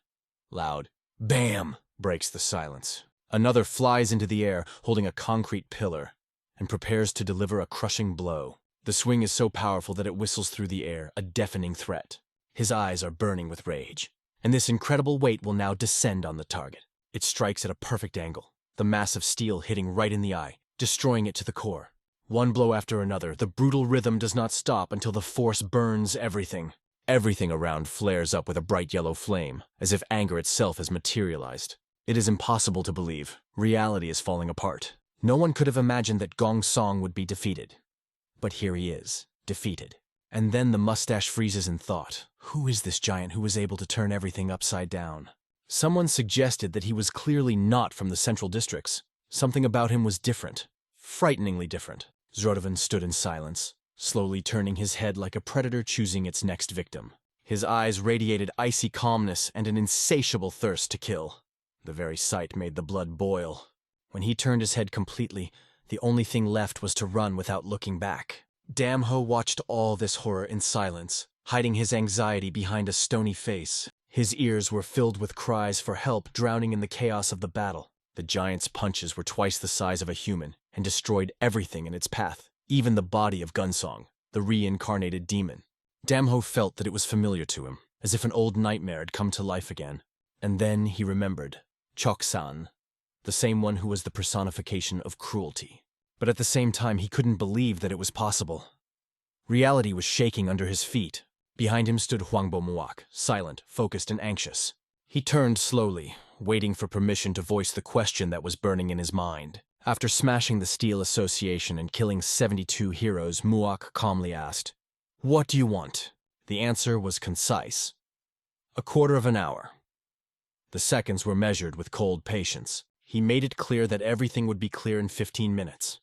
Loud "Bam!" breaks the silence. Another flies into the air, holding a concrete pillar, and prepares to deliver a crushing blow. The swing is so powerful that it whistles through the air, a deafening threat. His eyes are burning with rage, and this incredible weight will now descend on the target. It strikes at a perfect angle, the mass of steel hitting right in the eye, destroying it to the core. One blow after another, the brutal rhythm does not stop until the force burns everything. Everything around flares up with a bright yellow flame, as if anger itself has materialized. It is impossible to believe. Reality is falling apart. No one could have imagined that Gong Song would be defeated. But here he is, defeated. And then the mustache freezes in thought. Who is this giant who was able to turn everything upside down? Someone suggested that he was clearly not from the central districts. Something about him was different. Frighteningly different. Zorovan stood in silence, slowly turning his head like a predator choosing its next victim. His eyes radiated icy calmness and an insatiable thirst to kill. The very sight made the blood boil. When he turned his head completely, the only thing left was to run without looking back. Damho watched all this horror in silence, hiding his anxiety behind a stony face. His ears were filled with cries for help, drowning in the chaos of the battle. The giant's punches were twice the size of a human and destroyed everything in its path, even the body of Gunsong, the reincarnated demon. Damho felt that it was familiar to him, as if an old nightmare had come to life again. And then he remembered Chok-san, the same one who was the personification of cruelty. But at the same time, he couldn't believe that it was possible. Reality was shaking under his feet. Behind him stood Hwangbo Muak, silent, focused, and anxious. He turned slowly, waiting for permission to voice the question that was burning in his mind. After smashing the Steel Association and killing 72 heroes, Muak calmly asked, "What do you want?" The answer was concise. "A quarter of an hour." The seconds were measured with cold patience. He made it clear that everything would be clear in 15 minutes.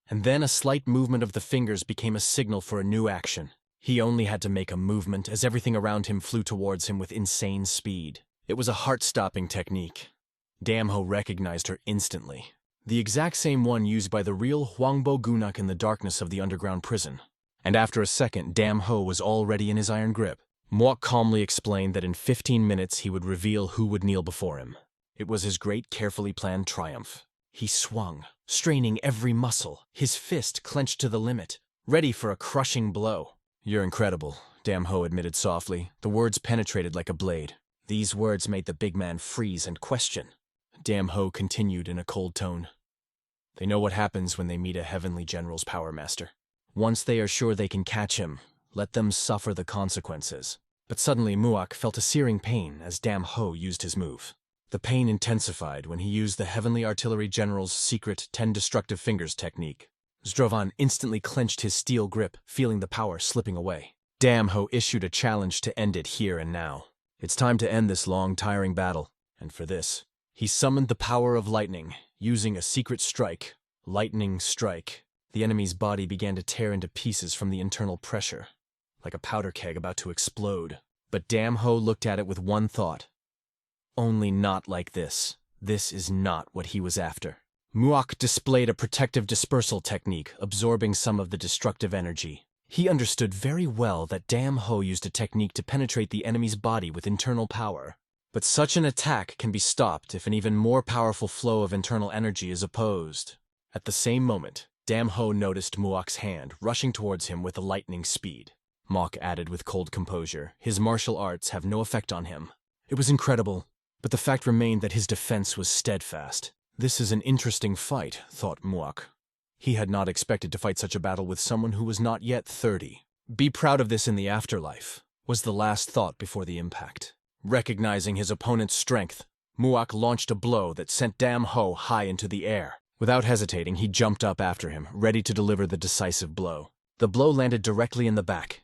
And then a slight movement of the fingers became a signal for a new action. He only had to make a movement as everything around him flew towards him with insane speed. It was a heart-stopping technique. Damho recognized her instantly. The exact same one used by the real Hwangbo Gunak in the darkness of the underground prison. And after a second, Damho was already in his iron grip. Muak calmly explained that in 15 minutes he would reveal who would kneel before him. It was his great, carefully planned triumph. He swung, straining every muscle, his fist clenched to the limit, ready for a crushing blow. "You're incredible," Damho admitted softly. The words penetrated like a blade. These words made the big man freeze and question. Damho continued in a cold tone. "They know what happens when they meet a heavenly general's power master. Once they are sure they can catch him, let them suffer the consequences." But suddenly Muak felt a searing pain as Damho used his move. The pain intensified when he used the Heavenly Artillery General's secret 10 destructive fingers technique. Zorovan instantly clenched his steel grip, feeling the power slipping away. Damho issued a challenge to end it here and now. It's time to end this long, tiring battle, and for this, he summoned the power of lightning, using a secret strike. Lightning strike. The enemy's body began to tear into pieces from the internal pressure, like a powder keg about to explode. But Damho looked at it with one thought. Only not like this. This is not what he was after. Muak displayed a protective dispersal technique, absorbing some of the destructive energy. He understood very well that Damho used a technique to penetrate the enemy's body with internal power. But such an attack can be stopped if an even more powerful flow of internal energy is opposed. At the same moment, Damho noticed Muak's hand rushing towards him with a lightning speed. Mock added with cold composure, his martial arts have no effect on him. It was incredible, but the fact remained that his defense was steadfast. This is an interesting fight, thought Muak. He had not expected to fight such a battle with someone who was not yet 30. Be proud of this in the afterlife, was the last thought before the impact. Recognizing his opponent's strength, Muak launched a blow that sent Damho high into the air. Without hesitating, he jumped up after him, ready to deliver the decisive blow. The blow landed directly in the back,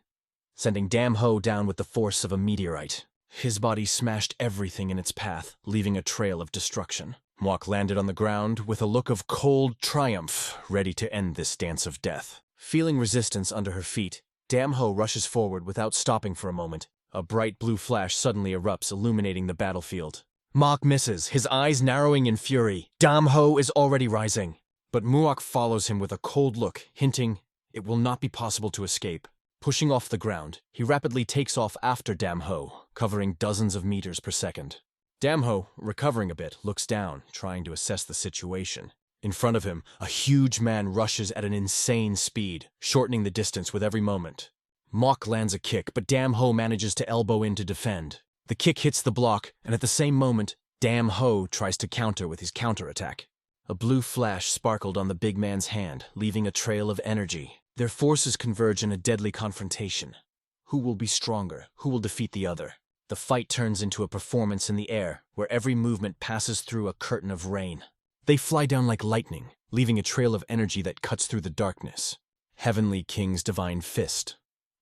sending Damho down with the force of a meteorite. His body smashed everything in its path, leaving a trail of destruction. Muak landed on the ground with a look of cold triumph, ready to end this dance of death. Feeling resistance under her feet, Damho rushes forward without stopping for a moment. A bright blue flash suddenly erupts, illuminating the battlefield. Mock misses, his eyes narrowing in fury. Damho is already rising. But Muak follows him with a cold look, hinting it will not be possible to escape. Pushing off the ground, he rapidly takes off after Damho, covering dozens of meters per second. Damho, recovering a bit, looks down, trying to assess the situation. In front of him, a huge man rushes at an insane speed, shortening the distance with every moment. Mock lands a kick, but Damho manages to elbow in to defend. The kick hits the block, and at the same moment, Damho tries to counter with his counterattack. A blue flash sparkled on the big man's hand, leaving a trail of energy. Their forces converge in a deadly confrontation. Who will be stronger? Who will defeat the other? The fight turns into a performance in the air, where every movement passes through a curtain of rain. They fly down like lightning, leaving a trail of energy that cuts through the darkness. Heavenly King's divine fist.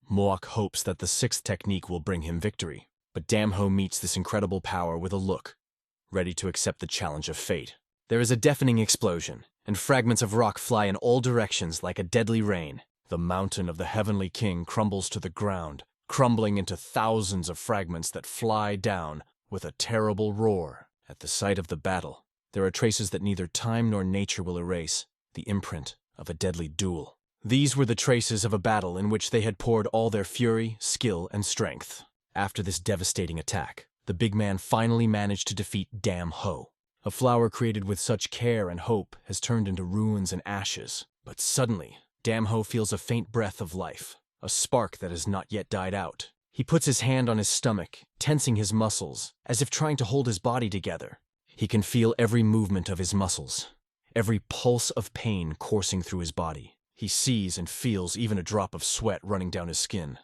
Moak hopes that the sixth technique will bring him victory, but Damho meets this incredible power with a look, ready to accept the challenge of fate. There is a deafening explosion, and fragments of rock fly in all directions like a deadly rain. The mountain of the Heavenly King crumbles to the ground, crumbling into thousands of fragments that fly down with a terrible roar. At the site of the battle, there are traces that neither time nor nature will erase, the imprint of a deadly duel. These were the traces of a battle in which they had poured all their fury, skill, and strength. After this devastating attack, the big man finally managed to defeat Damho. A flower created with such care and hope has turned into ruins and ashes. But suddenly, Damho feels a faint breath of life, a spark that has not yet died out. He puts his hand on his stomach, tensing his muscles, as if trying to hold his body together. He can feel every movement of his muscles, every pulse of pain coursing through his body. He sees and feels even a drop of sweat running down his skin.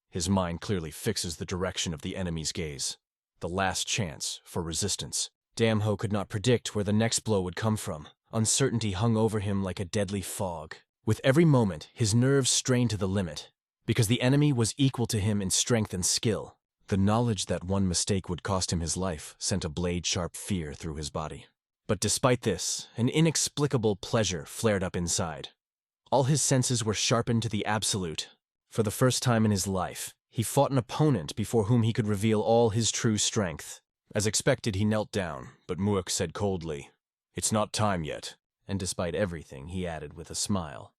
His mind clearly fixes the direction of the enemy's gaze. The last chance for resistance. Damho could not predict where the next blow would come from. Uncertainty hung over him like a deadly fog. With every moment, his nerves strained to the limit, because the enemy was equal to him in strength and skill. The knowledge that one mistake would cost him his life sent a blade-sharp fear through his body. But despite this, an inexplicable pleasure flared up inside. All his senses were sharpened to the absolute. For the first time in his life, he fought an opponent before whom he could reveal all his true strength. As expected, he knelt down, but Muak said coldly, "It's not time yet." And despite everything, he added with a smile,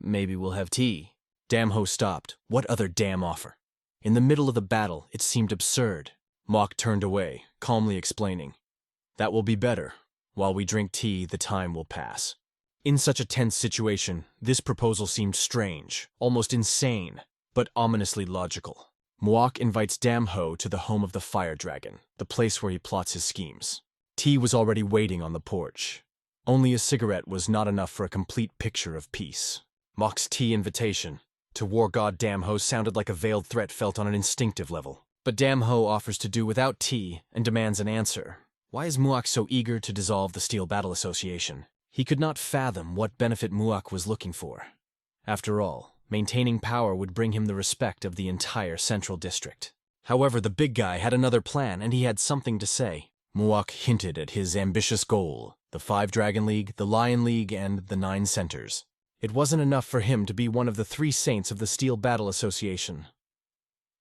"Maybe we'll have tea." Damho stopped. What other damn offer? In the middle of the battle, it seemed absurd. Mock turned away, calmly explaining, "That will be better. While we drink tea, the time will pass." In such a tense situation, this proposal seemed strange, almost insane, but ominously logical. Moak invites Damho to the home of the Fire Dragon, the place where he plots his schemes. Tea was already waiting on the porch. Only a cigarette was not enough for a complete picture of peace. Mock's tea invitation to War God Damho sounded like a veiled threat felt on an instinctive level. But Damho offers to do without tea and demands an answer. Why is Muak so eager to dissolve the Steel Battle Association? He could not fathom what benefit Muak was looking for. After all, maintaining power would bring him the respect of the entire Central District. However, the big guy had another plan, and he had something to say. Muak hinted at his ambitious goal, the 5 Dragon League, the Lion League, and the 9 Centers. It wasn't enough for him to be one of the 3 saints of the Steel Battle Association.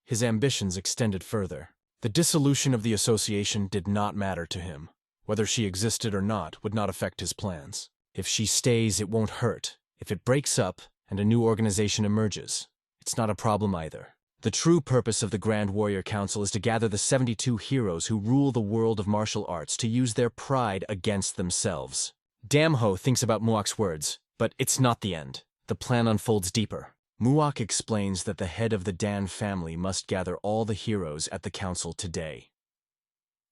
His ambitions extended further. The dissolution of the association did not matter to him. Whether she existed or not would not affect his plans. If she stays, it won't hurt. If it breaks up and a new organization emerges, it's not a problem either. The true purpose of the Grand Warrior Council is to gather the 72 heroes who rule the world of martial arts to use their pride against themselves. Damho thinks about Muok's words, but it's not the end. The plan unfolds deeper. Muok explains that the head of the Dan family must gather all the heroes at the council today.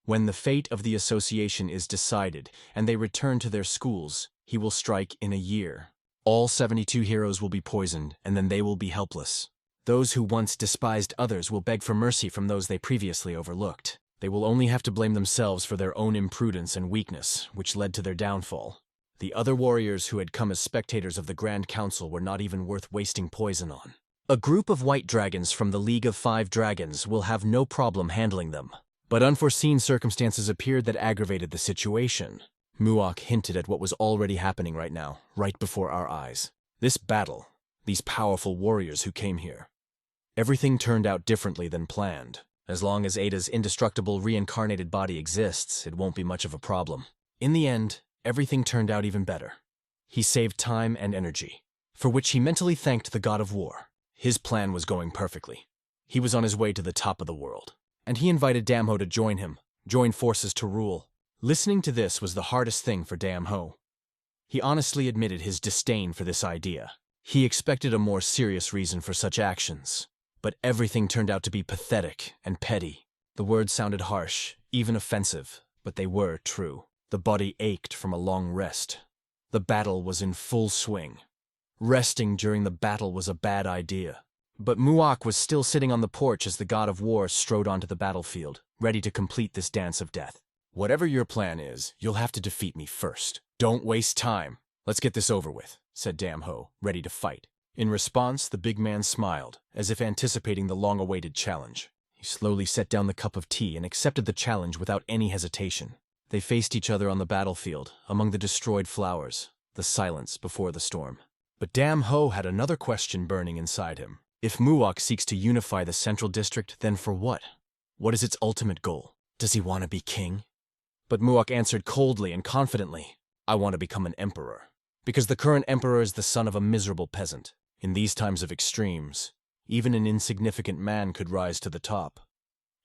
When the fate of the association is decided and they return to their schools, he will strike in a year. All 72 heroes will be poisoned, and then they will be helpless. Those who once despised others will beg for mercy from those they previously overlooked. They will only have to blame themselves for their own imprudence and weakness, which led to their downfall. The other warriors who had come as spectators of the Grand Council were not even worth wasting poison on. A group of white dragons from the League of Five Dragons will have no problem handling them. But unforeseen circumstances appeared that aggravated the situation. Muok hinted at what was already happening right now, right before our eyes. This battle, these powerful warriors who came here. Everything turned out differently than planned. As long as Ada's indestructible reincarnated body exists, it won't be much of a problem. In the end, everything turned out even better. He saved time and energy, for which he mentally thanked the god of war. His plan was going perfectly. He was on his way to the top of the world, and he invited Damho to join him, join forces to rule. Listening to this was the hardest thing for Damho. He honestly admitted his disdain for this idea. He expected a more serious reason for such actions, but everything turned out to be pathetic and petty. The words sounded harsh, even offensive, but they were true. The body ached from a long rest. The battle was in full swing. Resting during the battle was a bad idea. But Muok was still sitting on the porch as the god of war strode onto the battlefield, ready to complete this dance of death. "Whatever your plan is, you'll have to defeat me first. Don't waste time. Let's get this over with," said Damho, ready to fight. In response, the big man smiled, as if anticipating the long-awaited challenge. He slowly set down the cup of tea and accepted the challenge without any hesitation. They faced each other on the battlefield, among the destroyed flowers, the silence before the storm. But Damho had another question burning inside him. If Muok seeks to unify the Central District, then for what? What is its ultimate goal? Does he want to be king? But Muok answered coldly and confidently, "I want to become an emperor." Because the current emperor is the son of a miserable peasant. In these times of extremes, even an insignificant man could rise to the top.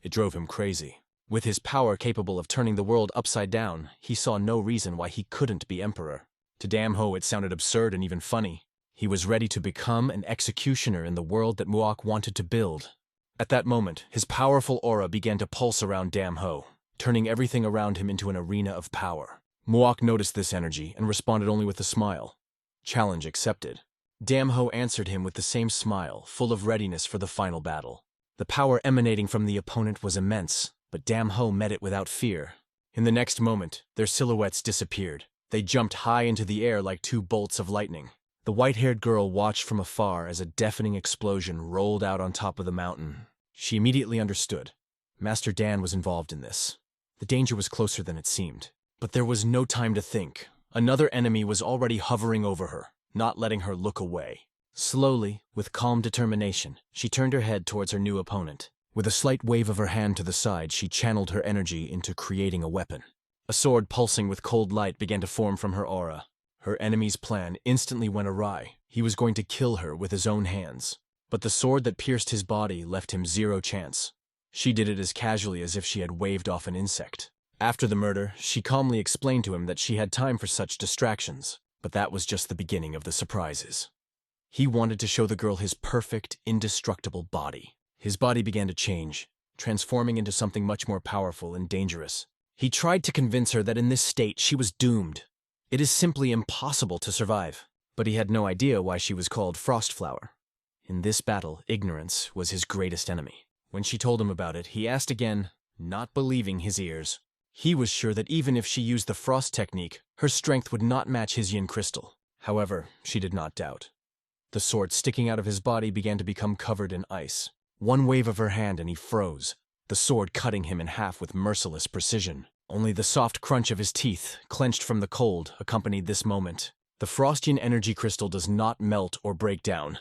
It drove him crazy. With his power capable of turning the world upside down, he saw no reason why he couldn't be emperor. To Damho it sounded absurd and even funny. He was ready to become an executioner in the world that Muok wanted to build. At that moment, his powerful aura began to pulse around Damho, turning everything around him into an arena of power. Muok noticed this energy and responded only with a smile. Challenge accepted. Damho answered him with the same smile, full of readiness for the final battle. The power emanating from the opponent was immense, but Damho met it without fear. In the next moment, their silhouettes disappeared. They jumped high into the air like two bolts of lightning. The white-haired girl watched from afar as a deafening explosion rolled out on top of the mountain. She immediately understood. Master Dan was involved in this. The danger was closer than it seemed. But there was no time to think. Another enemy was already hovering over her, not letting her look away. Slowly, with calm determination, she turned her head towards her new opponent. With a slight wave of her hand to the side, she channeled her energy into creating a weapon. A sword pulsing with cold light began to form from her aura. Her enemy's plan instantly went awry. He was going to kill her with his own hands. But the sword that pierced his body left him zero chance. She did it as casually as if she had waved off an insect. After the murder, she calmly explained to him that she had time for such distractions. But that was just the beginning of the surprises. He wanted to show the girl his perfect, indestructible body. His body began to change, transforming into something much more powerful and dangerous. He tried to convince her that in this state she was doomed. It is simply impossible to survive. But he had no idea why she was called Frostflower. In this battle, ignorance was his greatest enemy. When she told him about it, he asked again, not believing his ears. He was sure that even if she used the frost technique, her strength would not match his yin crystal. However, she did not doubt. The sword sticking out of his body began to become covered in ice. One wave of her hand and he froze, the sword cutting him in half with merciless precision. Only the soft crunch of his teeth, clenched from the cold, accompanied this moment. The Frostian energy crystal does not melt or break down.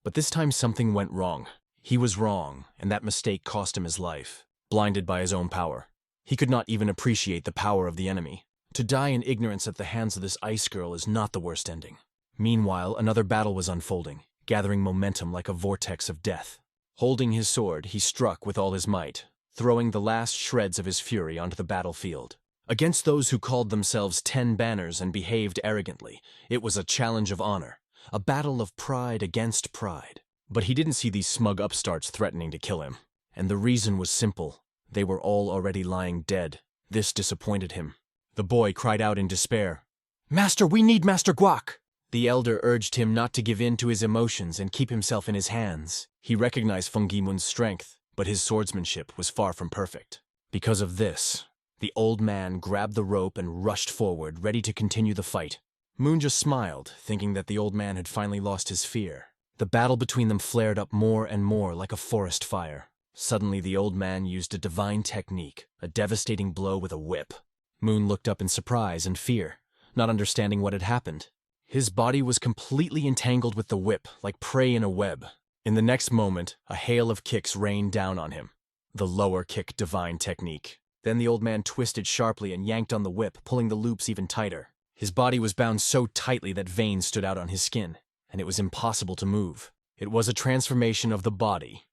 But this time something went wrong. He was wrong, and that mistake cost him his life. Blinded by his own power, he could not even appreciate the power of the enemy. To die in ignorance at the hands of this ice girl is not the worst ending. Meanwhile, another battle was unfolding, gathering momentum like a vortex of death. Holding his sword, he struck with all his might, throwing the last shreds of his fury onto the battlefield. Against those who called themselves 10 Banners and behaved arrogantly, it was a challenge of honor, a battle of pride against pride. But he didn't see these smug upstarts threatening to kill him. And the reason was simple. They were all already lying dead. This disappointed him. The boy cried out in despair, "Master, we need Master Guac!" The elder urged him not to give in to his emotions and keep himself in his hands. He recognized Feng Yimun's strength, but his swordsmanship was far from perfect. Because of this, the old man grabbed the rope and rushed forward, ready to continue the fight. Moon just smiled, thinking that the old man had finally lost his fear. The battle between them flared up more and more like a forest fire. Suddenly, the old man used a divine technique, a devastating blow with a whip. Moon looked up in surprise and fear, not understanding what had happened. His body was completely entangled with the whip, like prey in a web. In the next moment, a hail of kicks rained down on him. The lower kick divine technique. Then the old man twisted sharply and yanked on the whip, pulling the loops even tighter. His body was bound so tightly that veins stood out on his skin, and it was impossible to move. It was a transformation of the body.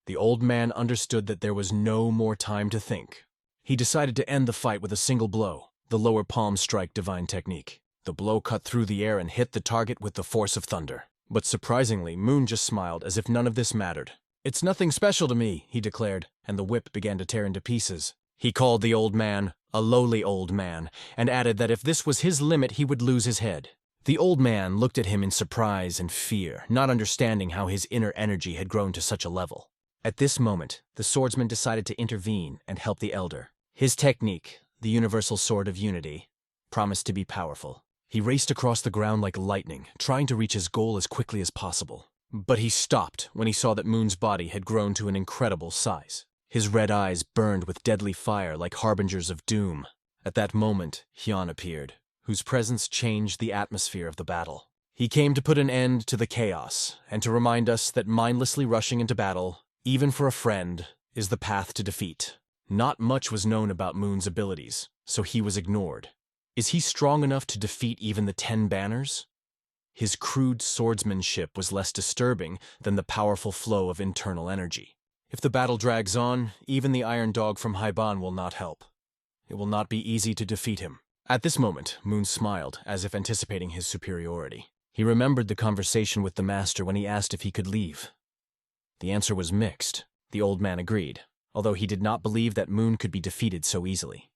The old man understood that there was no more time to think. He decided to end the fight with a single blow, the lower palm strike divine technique. The blow cut through the air and hit the target with the force of thunder. But surprisingly, Moon just smiled as if none of this mattered. "It's nothing special to me," he declared, and the whip began to tear into pieces. He called the old man a lowly old man, and added that if this was his limit, he would lose his head. The old man looked at him in surprise and fear, not understanding how his inner energy had grown to such a level. At this moment, the swordsman decided to intervene and help the elder. His technique, the universal sword of unity, promised to be powerful. He raced across the ground like lightning, trying to reach his goal as quickly as possible. But he stopped when he saw that Moon's body had grown to an incredible size. His red eyes burned with deadly fire like harbingers of doom. At that moment, Hyun appeared, whose presence changed the atmosphere of the battle. He came to put an end to the chaos, and to remind us that mindlessly rushing into battle, even for a friend, is the path to defeat. Not much was known about Moon's abilities, so he was ignored. Is he strong enough to defeat even the 10 Banners? His crude swordsmanship was less disturbing than the powerful flow of internal energy. If the battle drags on, even the Iron Dog from Haiban will not help. It will not be easy to defeat him. At this moment, Moon smiled, as if anticipating his superiority. He remembered the conversation with the master when he asked if he could leave. The answer was mixed. The old man agreed, although he did not believe that Moon could be defeated so easily.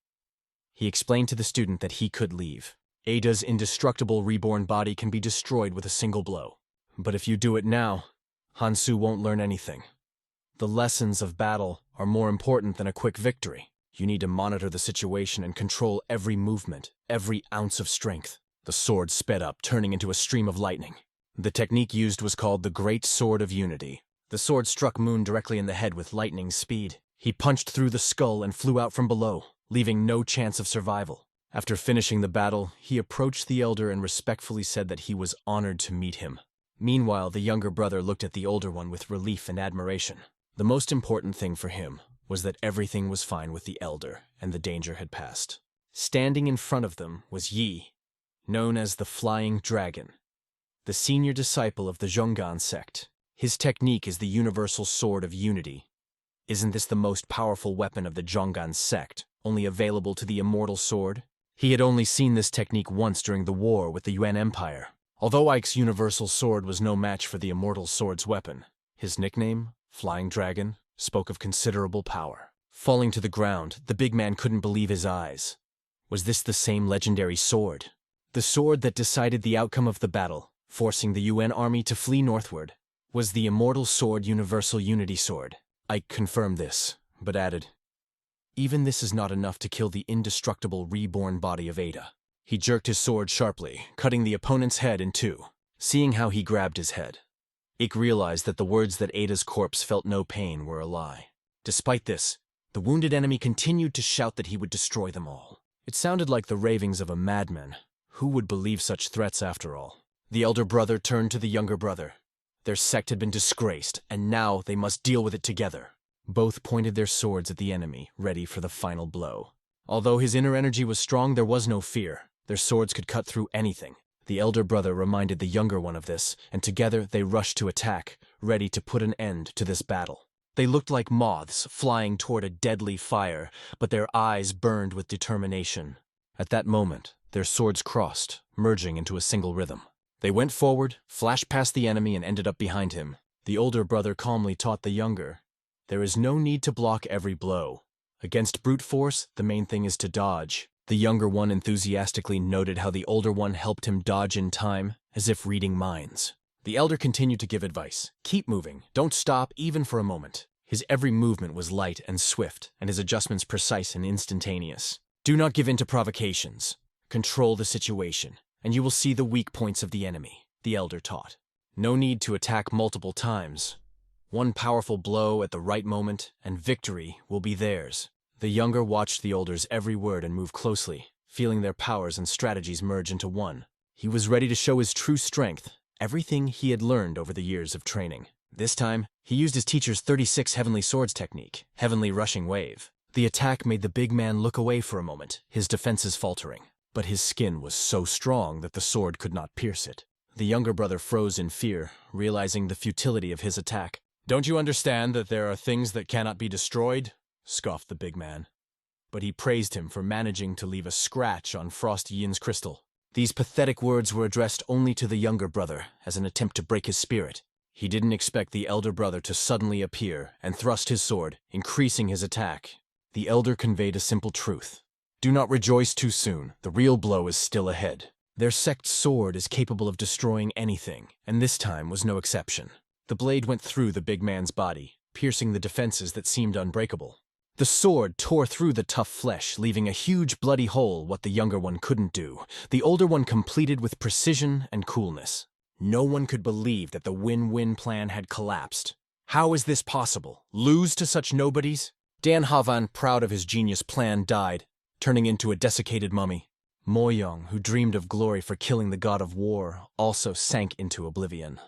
He explained to the student that he could leave. Ada's indestructible reborn body can be destroyed with a single blow. But if you do it now, Hansu won't learn anything. The lessons of battle are more important than a quick victory. You need to monitor the situation and control every movement, every ounce of strength. The sword sped up, turning into a stream of lightning. The technique used was called the Great Sword of Unity. The sword struck Moon directly in the head with lightning speed. He punched through the skull and flew out from below, leaving no chance of survival. After finishing the battle, he approached the elder and respectfully said that he was honored to meet him. Meanwhile, the younger brother looked at the older one with relief and admiration. The most important thing for him was that everything was fine with the elder and the danger had passed. Standing in front of them was Yi, known as the Flying Dragon, the senior disciple of the Zhonggan sect. His technique is the universal sword of unity. Isn't this the most powerful weapon of the Zhonggan sect, only available to the immortal sword? He had only seen this technique once during the war with the Yuan Empire. Although Ike's universal sword was no match for the immortal sword's weapon, his nickname, Flying Dragon, spoke of considerable power. Falling to the ground, the big man couldn't believe his eyes. Was this the same legendary sword? The sword that decided the outcome of the battle, forcing the UN army to flee northward, was the immortal sword Universal Unity Sword. Ike confirmed this, but added, "Even this is not enough to kill the indestructible reborn body of Ada." He jerked his sword sharply, cutting the opponent's head in two. Seeing how he grabbed his head, Ike realized that the words that Ada's corpse felt no pain were a lie. Despite this, the wounded enemy continued to shout that he would destroy them all. It sounded like the ravings of a madman. Who would believe such threats after all? The elder brother turned to the younger brother. Their sect had been disgraced, and now they must deal with it together. Both pointed their swords at the enemy, ready for the final blow. Although his inner energy was strong, there was no fear. Their swords could cut through anything. The elder brother reminded the younger one of this, and together they rushed to attack, ready to put an end to this battle. They looked like moths flying toward a deadly fire, but their eyes burned with determination. At that moment, their swords crossed, merging into a single rhythm. They went forward, flashed past the enemy, and ended up behind him. The older brother calmly taught the younger, "There is no need to block every blow. Against brute force, the main thing is to dodge." The younger one enthusiastically noted how the older one helped him dodge in time, as if reading minds. The elder continued to give advice. "Keep moving. Don't stop, even for a moment." His every movement was light and swift, and his adjustments precise and instantaneous. "Do not give in to provocations. Control the situation, and you will see the weak points of the enemy," the elder taught. "No need to attack multiple times. One powerful blow at the right moment, and victory will be theirs." The younger watched the older's every word and moved closely, feeling their powers and strategies merge into one. He was ready to show his true strength, everything he had learned over the years of training. This time, he used his teacher's 36 Heavenly Swords technique, Heavenly Rushing Wave. The attack made the big man look away for a moment, his defenses faltering. But his skin was so strong that the sword could not pierce it. The younger brother froze in fear, realizing the futility of his attack. "Don't you understand that there are things that cannot be destroyed?" scoffed the big man. But he praised him for managing to leave a scratch on Frost Yin's crystal. These pathetic words were addressed only to the younger brother, as an attempt to break his spirit. He didn't expect the elder brother to suddenly appear and thrust his sword, increasing his attack. The elder conveyed a simple truth. "Do not rejoice too soon. The real blow is still ahead." Their sect's sword is capable of destroying anything, and this time was no exception. The blade went through the big man's body, piercing the defenses that seemed unbreakable. The sword tore through the tough flesh, leaving a huge bloody hole, what the younger one couldn't do. The older one completed with precision and coolness. No one could believe that the win-win plan had collapsed. How is this possible? Lose to such nobodies? Dan Havan, proud of his genius plan, died, turning into a desiccated mummy. Moyong, who dreamed of glory for killing the god of war, also sank into oblivion.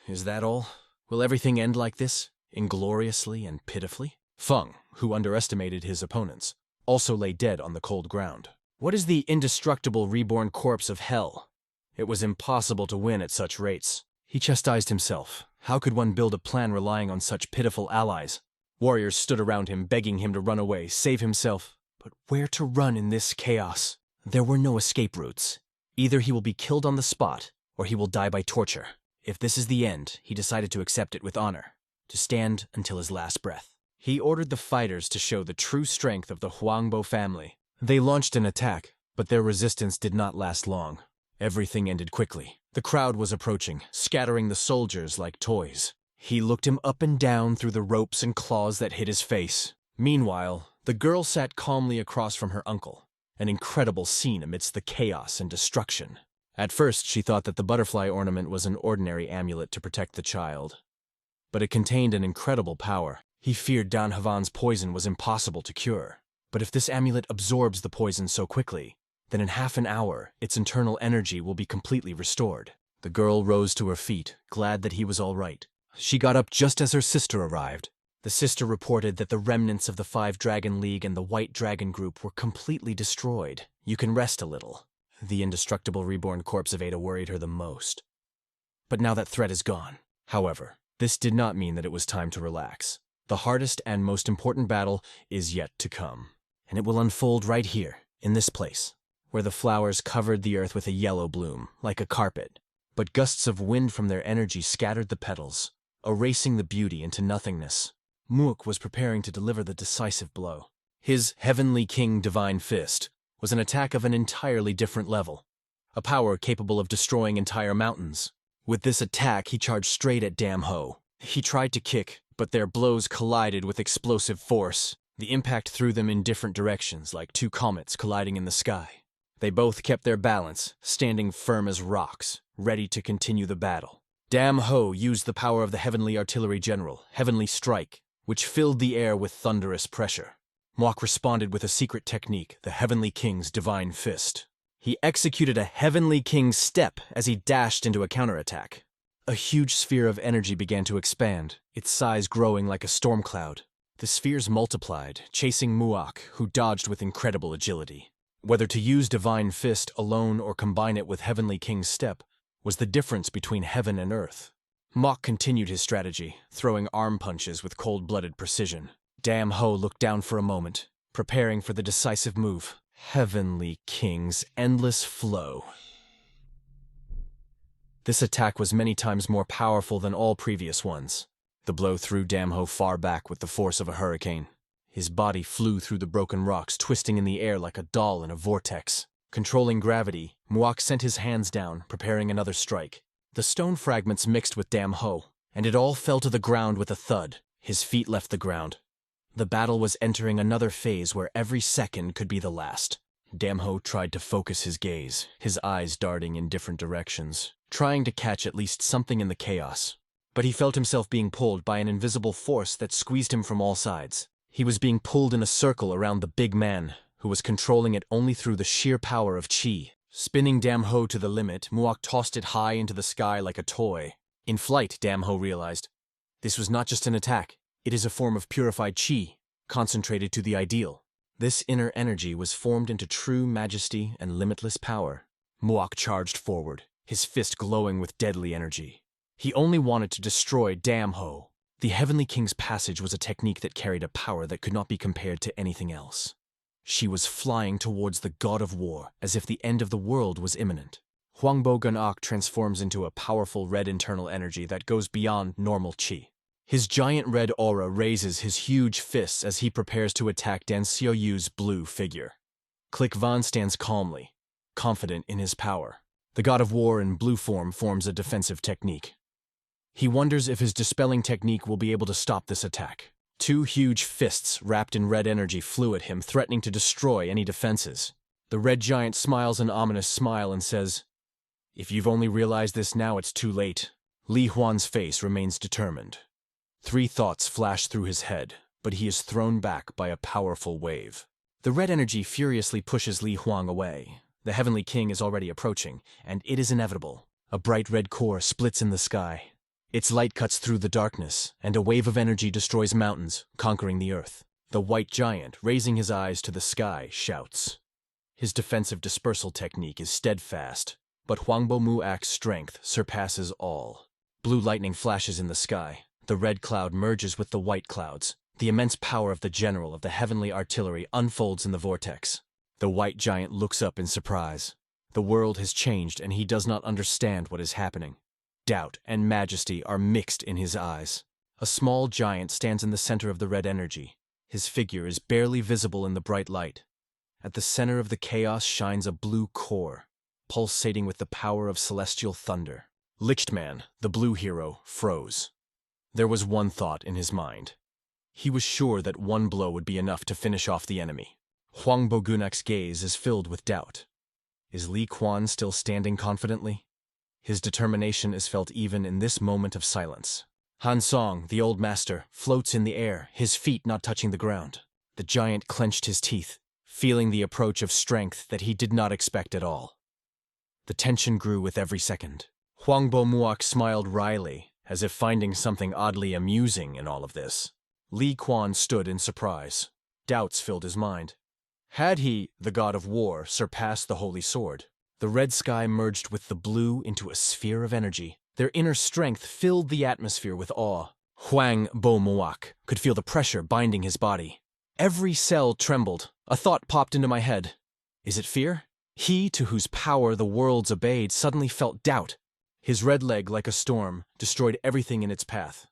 Is that all? Will everything end like this, ingloriously and pitifully? Feng, who underestimated his opponents, also lay dead on the cold ground. What is the indestructible reborn corpse of hell? It was impossible to win at such rates. He chastised himself. How could one build a plan relying on such pitiful allies? Warriors stood around him, begging him to run away, save himself. But where to run in this chaos? There were no escape routes. Either he will be killed on the spot, or he will die by torture. If this is the end, he decided to accept it with honor, to stand until his last breath. He ordered the fighters to show the true strength of the Huangbo family. They launched an attack, but their resistance did not last long. Everything ended quickly. The crowd was approaching, scattering the soldiers like toys. He looked him up and down through the ropes and claws that hid his face. Meanwhile, the girl sat calmly across from her uncle, an incredible scene amidst the chaos and destruction. At first, she thought that the butterfly ornament was an ordinary amulet to protect the child. But it contained an incredible power. He feared Dan Havan's poison was impossible to cure. But if this amulet absorbs the poison so quickly, then in half an hour, its internal energy will be completely restored. The girl rose to her feet, glad that he was all right. She got up just as her sister arrived. The sister reported that the remnants of the 5-Dragon League and the White Dragon Group were completely destroyed. You can rest a little. The indestructible reborn corpse of Ada worried her the most. But now that threat is gone. However, this did not mean that it was time to relax. The hardest and most important battle is yet to come. And it will unfold right here, in this place, where the flowers covered the earth with a yellow bloom, like a carpet. But gusts of wind from their energy scattered the petals, erasing the beauty into nothingness. Mook was preparing to deliver the decisive blow. His Heavenly King Divine Fist was an attack of an entirely different level, a power capable of destroying entire mountains. With this attack, he charged straight at Dam Ho. He tried to kick, but their blows collided with explosive force. The impact threw them in different directions, like two comets colliding in the sky. They both kept their balance, standing firm as rocks, ready to continue the battle. Dam Ho used the power of the Heavenly Artillery General, Heavenly Strike, which filled the air with thunderous pressure. Moak responded with a secret technique, the Heavenly King's Divine Fist. He executed a Heavenly King's Step as he dashed into a counterattack. A huge sphere of energy began to expand, its size growing like a storm cloud. The spheres multiplied, chasing Muak, who dodged with incredible agility. Whether to use Divine Fist alone or combine it with Heavenly King's Step was the difference between heaven and earth. Mok continued his strategy, throwing arm punches with cold-blooded precision. Dam Ho looked down for a moment, preparing for the decisive move. Heavenly King's endless flow. This attack was many times more powerful than all previous ones. The blow threw Dam Ho far back with the force of a hurricane. His body flew through the broken rocks, twisting in the air like a doll in a vortex. Controlling gravity, Muak sent his hands down, preparing another strike. The stone fragments mixed with Dam Ho, and it all fell to the ground with a thud. His feet left the ground. The battle was entering another phase where every second could be the last. Dam Ho tried to focus his gaze, his eyes darting in different directions, trying to catch at least something in the chaos. But he felt himself being pulled by an invisible force that squeezed him from all sides. He was being pulled in a circle around the big man, who was controlling it only through the sheer power of chi. Spinning Dam Ho to the limit, Muak tossed it high into the sky like a toy. In flight, Dam Ho realized, this was not just an attack. It is a form of purified chi, concentrated to the ideal. This inner energy was formed into true majesty and limitless power. Muak charged forward, his fist glowing with deadly energy. He only wanted to destroy Dam Ho. The Heavenly King's passage was a technique that carried a power that could not be compared to anything else. She was flying towards the god of war, as if the end of the world was imminent. Huangbo Ganak transforms into a powerful red internal energy that goes beyond normal chi. His giant red aura raises his huge fists as he prepares to attack Dan Xiaoyu's blue figure. Click Van stands calmly, confident in his power. The god of war in blue form forms a defensive technique. He wonders if his dispelling technique will be able to stop this attack. Two huge fists wrapped in red energy flew at him, threatening to destroy any defenses. The red giant smiles an ominous smile and says, "If you've only realized this now, it's too late." Li Huan's face remains determined. 3 thoughts flash through his head, but he is thrown back by a powerful wave. The red energy furiously pushes Li Huang away. The Heavenly King is already approaching, and it is inevitable. A bright red core splits in the sky. Its light cuts through the darkness, and a wave of energy destroys mountains, conquering the earth. The white giant, raising his eyes to the sky, shouts. His defensive dispersal technique is steadfast, but Huangbo Muak's strength surpasses all. Blue lightning flashes in the sky. The red cloud merges with the white clouds. The immense power of the general of the heavenly artillery unfolds in the vortex. The white giant looks up in surprise. The world has changed and he does not understand what is happening. Doubt and majesty are mixed in his eyes. A small giant stands in the center of the red energy. His figure is barely visible in the bright light. At the center of the chaos shines a blue core, pulsating with the power of celestial thunder. Lichtman, the blue hero, froze. There was one thought in his mind. He was sure that one blow would be enough to finish off the enemy. Huang Bogunak's gaze is filled with doubt. Is Li Quan still standing confidently? His determination is felt even in this moment of silence. Han Song, the old master, floats in the air, his feet not touching the ground. The giant clenched his teeth, feeling the approach of strength that he did not expect at all. The tension grew with every second. Huangbo Muak smiled wryly, as if finding something oddly amusing in all of this. Li Quan stood in surprise. Doubts filled his mind. Had he, the god of war, surpassed the holy sword? The red sky merged with the blue into a sphere of energy. Their inner strength filled the atmosphere with awe. Huang Bo Muak could feel the pressure binding his body. Every cell trembled. A thought popped into my head. Is it fear? He to whose power the worlds obeyed suddenly felt doubt. His red leg, like a storm, destroyed everything in its path.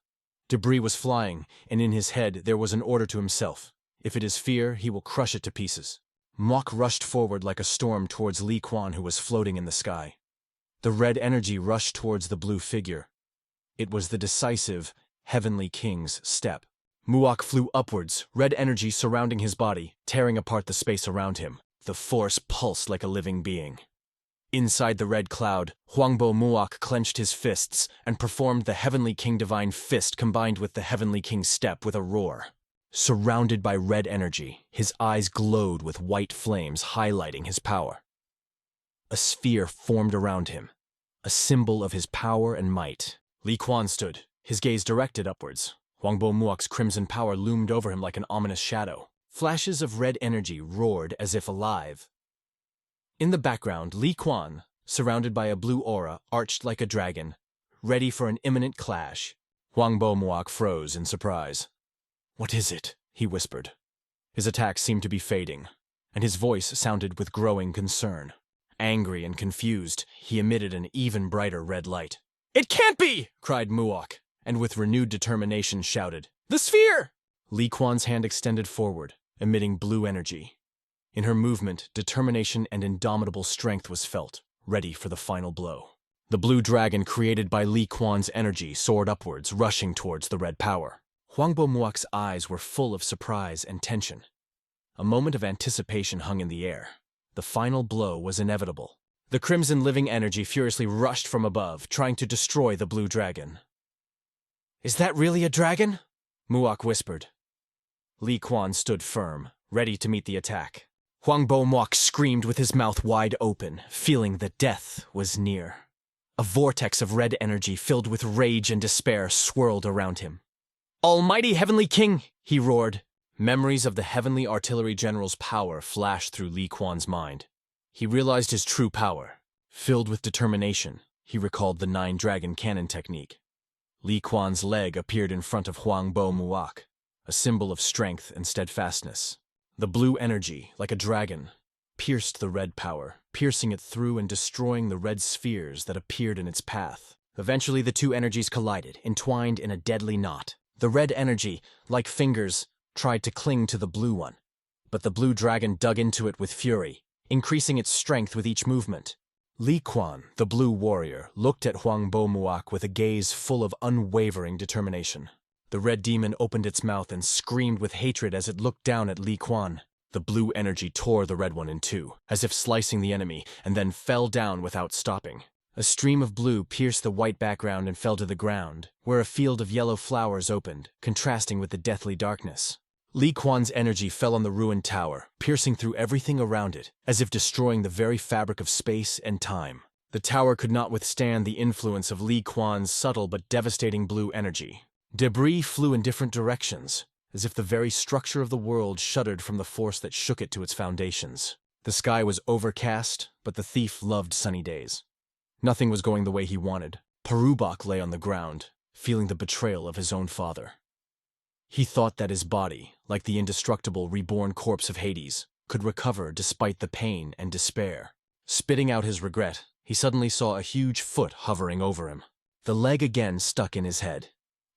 Debris was flying, and in his head there was an order to himself. If it is fear, he will crush it to pieces. Mok rushed forward like a storm towards Li Quan, who was floating in the sky. The red energy rushed towards the blue figure. It was the decisive, Heavenly King's step. Muak flew upwards, red energy surrounding his body, tearing apart the space around him. The force pulsed like a living being. Inside the red cloud, Huangbo Muak clenched his fists and performed the Heavenly King Divine Fist combined with the Heavenly King's step with a roar. Surrounded by red energy, his eyes glowed with white flames highlighting his power. A sphere formed around him, a symbol of his power and might. Li Quan stood, his gaze directed upwards. Huangbo Muak's crimson power loomed over him like an ominous shadow. Flashes of red energy roared as if alive. In the background, Li Quan, surrounded by a blue aura, arched like a dragon, ready for an imminent clash. Huangbo Muak froze in surprise. "What is it?" he whispered. His attack seemed to be fading, and his voice sounded with growing concern. Angry and confused, he emitted an even brighter red light. "It can't be!" cried Muak, and with renewed determination shouted, "The sphere!" Li Kuan's hand extended forward, emitting blue energy. In her movement, determination and indomitable strength was felt, ready for the final blow. The blue dragon created by Li Kuan's energy soared upwards, rushing towards the red power. Huangbo Muak's eyes were full of surprise and tension. A moment of anticipation hung in the air. The final blow was inevitable. The crimson living energy furiously rushed from above, trying to destroy the blue dragon. "Is that really a dragon?" Muak whispered. Li Kuan stood firm, ready to meet the attack. Huangbo Muak screamed with his mouth wide open, feeling that death was near. A vortex of red energy filled with rage and despair swirled around him. "Almighty Heavenly King!" he roared. Memories of the Heavenly Artillery General's power flashed through Li Kuan's mind. He realized his true power. Filled with determination, he recalled the 9-dragon cannon technique. Li Kuan's leg appeared in front of Huangbo Muak, a symbol of strength and steadfastness. The blue energy, like a dragon, pierced the red power, piercing it through and destroying the red spheres that appeared in its path. Eventually, the two energies collided, entwined in a deadly knot. The red energy, like fingers, tried to cling to the blue one, but the blue dragon dug into it with fury, increasing its strength with each movement. Li Kuan, the blue warrior, looked at Huangbo Muak with a gaze full of unwavering determination. The red demon opened its mouth and screamed with hatred as it looked down at Li Kuan. The blue energy tore the red one in two, as if slicing the enemy, and then fell down without stopping. A stream of blue pierced the white background and fell to the ground, where a field of yellow flowers opened, contrasting with the deathly darkness. Li Kuan's energy fell on the ruined tower, piercing through everything around it, as if destroying the very fabric of space and time. The tower could not withstand the influence of Li Kuan's subtle but devastating blue energy. Debris flew in different directions, as if the very structure of the world shuddered from the force that shook it to its foundations. The sky was overcast, but the thief loved sunny days. Nothing was going the way he wanted. Parubak lay on the ground, feeling the betrayal of his own father. He thought that his body, like the indestructible reborn corpse of Hades, could recover despite the pain and despair. Spitting out his regret, he suddenly saw a huge foot hovering over him. The leg again stuck in his head.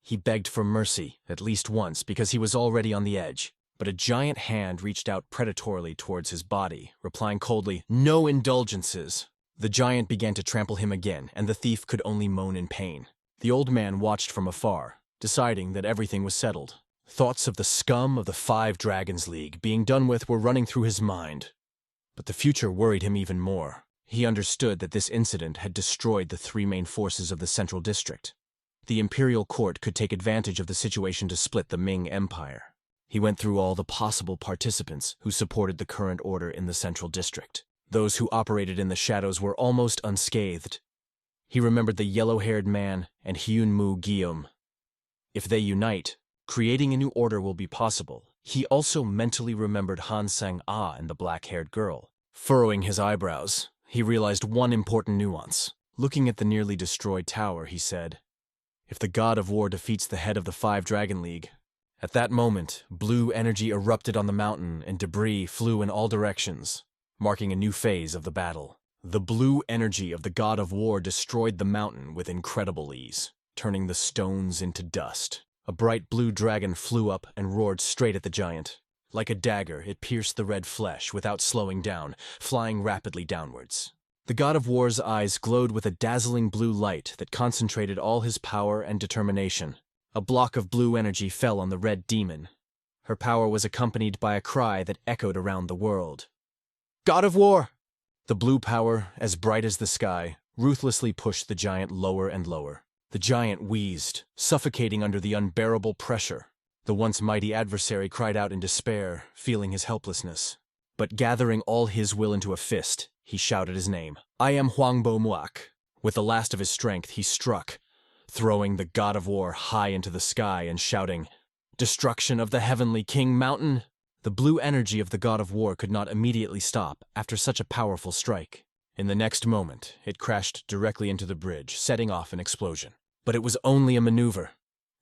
He begged for mercy, at least once, because he was already on the edge. But a giant hand reached out predatorily towards his body, replying coldly, "No indulgences." The giant began to trample him again, and the thief could only moan in pain. The old man watched from afar, deciding that everything was settled. Thoughts of the scum of the 5 Dragons League being done with were running through his mind. But the future worried him even more. He understood that this incident had destroyed the 3 main forces of the Central District. The Imperial Court could take advantage of the situation to split the Ming Empire. He went through all the possible participants who supported the current order in the Central District. Those who operated in the shadows were almost unscathed. He remembered the yellow-haired man and Hyun Mu Guillaume. If they unite, creating a new order will be possible. He also mentally remembered Han Sang-ah and the black-haired girl. Furrowing his eyebrows, he realized one important nuance. Looking at the nearly destroyed tower, he said, "If the god of war defeats the head of the 5 Dragon League..." At that moment, blue energy erupted on the mountain and debris flew in all directions, marking a new phase of the battle. The blue energy of the god of war destroyed the mountain with incredible ease, turning the stones into dust. A bright blue dragon flew up and roared straight at the giant. Like a dagger, it pierced the red flesh without slowing down, flying rapidly downwards. The god of war's eyes glowed with a dazzling blue light that concentrated all his power and determination. A block of blue energy fell on the red demon. Her power was accompanied by a cry that echoed around the world. "God of War!" The blue power, as bright as the sky, ruthlessly pushed the giant lower and lower. The giant wheezed, suffocating under the unbearable pressure. The once mighty adversary cried out in despair, feeling his helplessness. But gathering all his will into a fist, he shouted his name. "I am Huangbo Muak." With the last of his strength, he struck, throwing the god of war high into the sky and shouting, "Destruction of the Heavenly King Mountain!" The blue energy of the god of war could not immediately stop after such a powerful strike. In the next moment, it crashed directly into the bridge, setting off an explosion. But it was only a maneuver.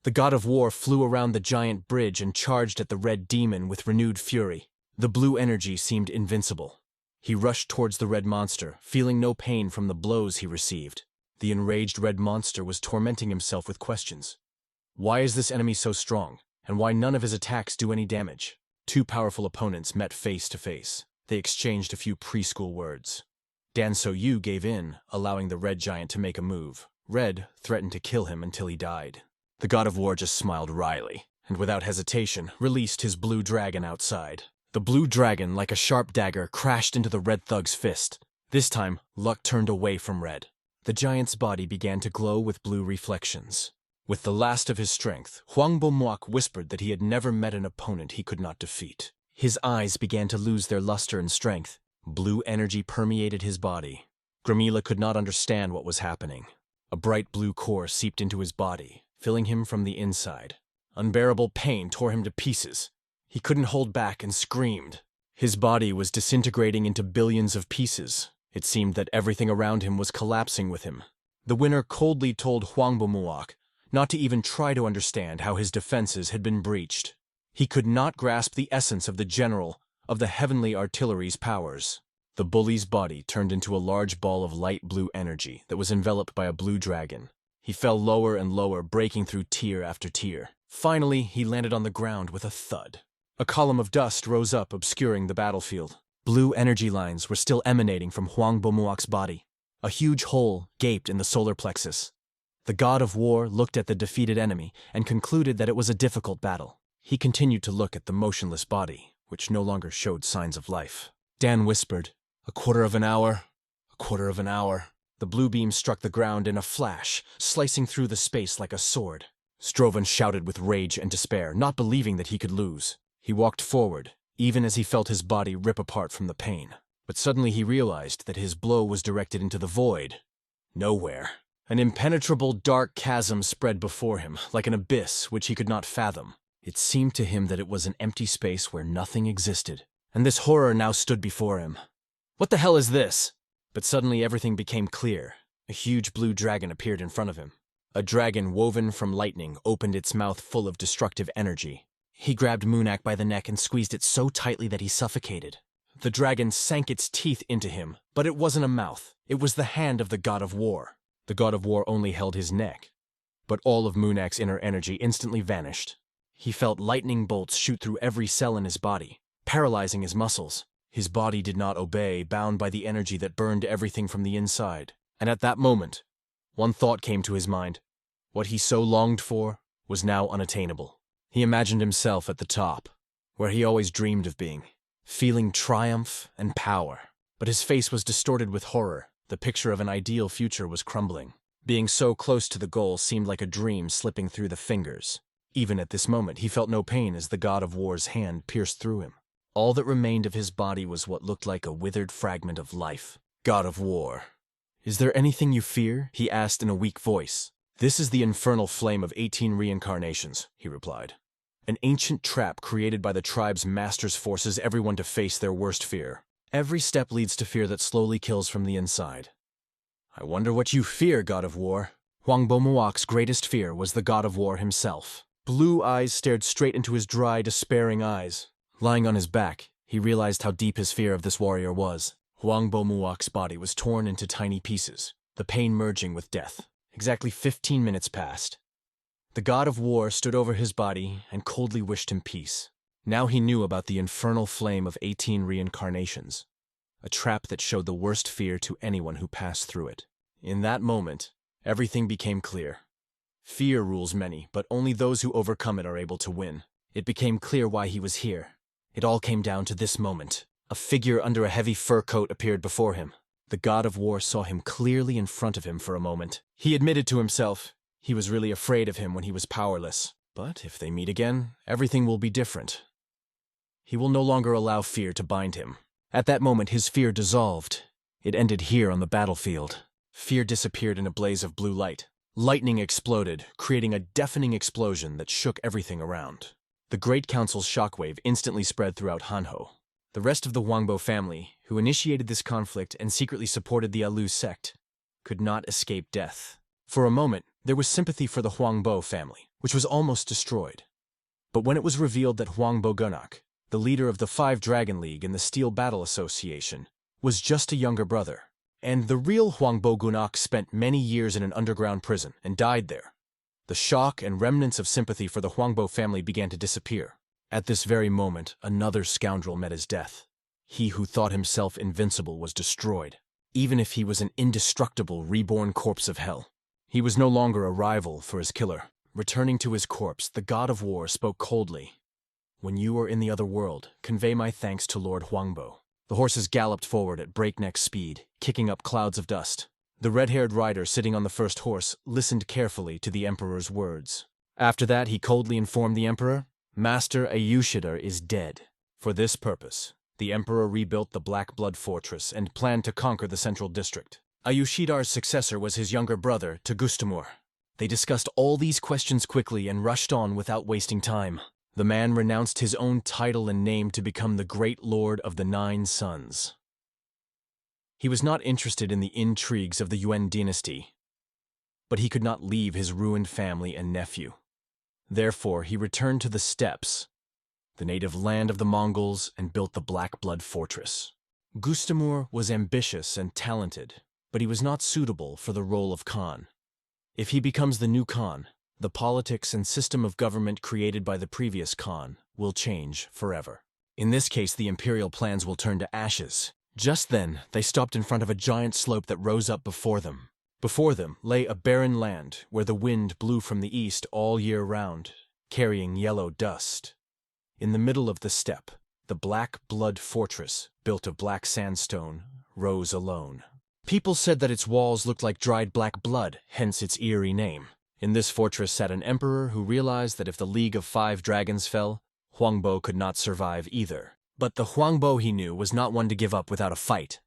The god of war flew around the giant bridge and charged at the red demon with renewed fury. The blue energy seemed invincible. He rushed towards the red monster, feeling no pain from the blows he received. The enraged red monster was tormenting himself with questions. Why is this enemy so strong, and why none of his attacks do any damage? Two powerful opponents met face to face. They exchanged a few preschool words. Dan So-yu gave in, allowing the red giant to make a move. Red threatened to kill him until he died. The god of war just smiled wryly, and without hesitation, released his blue dragon outside. The blue dragon, like a sharp dagger, crashed into the red thug's fist. This time, luck turned away from red. The giant's body began to glow with blue reflections. With the last of his strength, Hwang Bo-moak whispered that he had never met an opponent he could not defeat. His eyes began to lose their luster and strength. Blue energy permeated his body. Gramila could not understand what was happening. A bright blue core seeped into his body, filling him from the inside. Unbearable pain tore him to pieces. He couldn't hold back and screamed. His body was disintegrating into billions of pieces. It seemed that everything around him was collapsing with him. The winner coldly told Hwang Bo-moak not to even try to understand how his defenses had been breached. He could not grasp the essence of the general of the heavenly artillery's powers. The bully's body turned into a large ball of light blue energy that was enveloped by a blue dragon. He fell lower and lower, breaking through tier after tier. Finally, he landed on the ground with a thud. A column of dust rose up, obscuring the battlefield. Blue energy lines were still emanating from Hwang Bo-moak's body. A huge hole gaped in the solar plexus. The god of war looked at the defeated enemy and concluded that it was a difficult battle. He continued to look at the motionless body, which no longer showed signs of life. Dan whispered, "A quarter of an hour, a quarter of an hour." The blue beam struck the ground in a flash, slicing through the space like a sword. Strovan shouted with rage and despair, not believing that he could lose. He walked forward, even as he felt his body rip apart from the pain. But suddenly he realized that his blow was directed into the void. Nowhere. An impenetrable dark chasm spread before him, like an abyss which he could not fathom. It seemed to him that it was an empty space where nothing existed. And this horror now stood before him. What the hell is this? But suddenly everything became clear. A huge blue dragon appeared in front of him. A dragon woven from lightning opened its mouth full of destructive energy. He grabbed Moonak by the neck and squeezed it so tightly that he suffocated. The dragon sank its teeth into him, but it wasn't a mouth. It was the hand of the god of war. The god of war only held his neck. But all of Moonak's inner energy instantly vanished. He felt lightning bolts shoot through every cell in his body, paralyzing his muscles. His body did not obey, bound by the energy that burned everything from the inside. And at that moment, one thought came to his mind. What he so longed for was now unattainable. He imagined himself at the top, where he always dreamed of being, feeling triumph and power. But his face was distorted with horror. The picture of an ideal future was crumbling. Being so close to the goal seemed like a dream slipping through the fingers. Even at this moment, he felt no pain as the god of war's hand pierced through him. All that remained of his body was what looked like a withered fragment of life. God of war. "Is there anything you fear?" he asked in a weak voice. "This is the infernal flame of 18 reincarnations," he replied. "An ancient trap created by the tribe's masters forces everyone to face their worst fear. Every step leads to fear that slowly kills from the inside." "I wonder what you fear, god of war." Hwang Bo-moak's greatest fear was the god of war himself. Blue eyes stared straight into his dry, despairing eyes. Lying on his back, he realized how deep his fear of this warrior was. Hwang Bo-moak's body was torn into tiny pieces, the pain merging with death. Exactly 15 minutes passed. The god of war stood over his body and coldly wished him peace. Now he knew about the infernal flame of 18 reincarnations, a trap that showed the worst fear to anyone who passed through it. In that moment, everything became clear. Fear rules many, but only those who overcome it are able to win. It became clear why he was here. It all came down to this moment. A figure under a heavy fur coat appeared before him. The god of war saw him clearly in front of him for a moment. He admitted to himself he was really afraid of him when he was powerless. But if they meet again, everything will be different. He will no longer allow fear to bind him. At that moment, his fear dissolved. It ended here on the battlefield. Fear disappeared in a blaze of blue light. Lightning exploded, creating a deafening explosion that shook everything around. The Great Council's shockwave instantly spread throughout Hanho. The rest of the Hwangbo family, who initiated this conflict and secretly supported the Alu sect, could not escape death. For a moment, There was sympathy for the Huangbo family, which was almost destroyed. But when it was revealed that Huangbo Gunak, the leader of the Five Dragon League and the Steel Battle Association, was just a younger brother, and the real Huangbo Gunak spent many years in an underground prison and died there, the shock and remnants of sympathy for the Huangbo family began to disappear. At this very moment, another scoundrel met his death. He who thought himself invincible was destroyed, even if he was an indestructible reborn corpse of hell. He was no longer a rival for his killer. Returning to his corpse, the god of war spoke coldly. "When you are in the other world, convey my thanks to Lord Huangbo." The horses galloped forward at breakneck speed, kicking up clouds of dust. The red-haired rider sitting on the first horse listened carefully to the emperor's words. After that, he coldly informed the emperor, "Master Ayushidar is dead." For this purpose, the emperor rebuilt the Black Blood Fortress and planned to conquer the central district. Ayushidar's successor was his younger brother, Tagustamur. They discussed all these questions quickly and rushed on without wasting time. The man renounced his own title and name to become the Great Lord of the Nine Suns. He was not interested in the intrigues of the Yuan dynasty, but he could not leave his ruined family and nephew. Therefore, he returned to the steppes, the native land of the Mongols, and built the Black Blood Fortress. Gustamur was ambitious and talented, but he was not suitable for the role of Khan. If he becomes the new Khan, the politics and system of government created by the previous Khan will change forever. In this case, the imperial plans will turn to ashes. Just then, they stopped in front of a giant slope that rose up before them. Before them lay a barren land where the wind blew from the east all year round, carrying yellow dust. In the middle of the steppe, the Black Blood Fortress, built of black sandstone, rose alone. People said that its walls looked like dried black blood, hence its eerie name. In this fortress sat an emperor who realized that if the League of Five Dragons fell, Huangbo could not survive either. But the Huangbo he knew was not one to give up without a fight.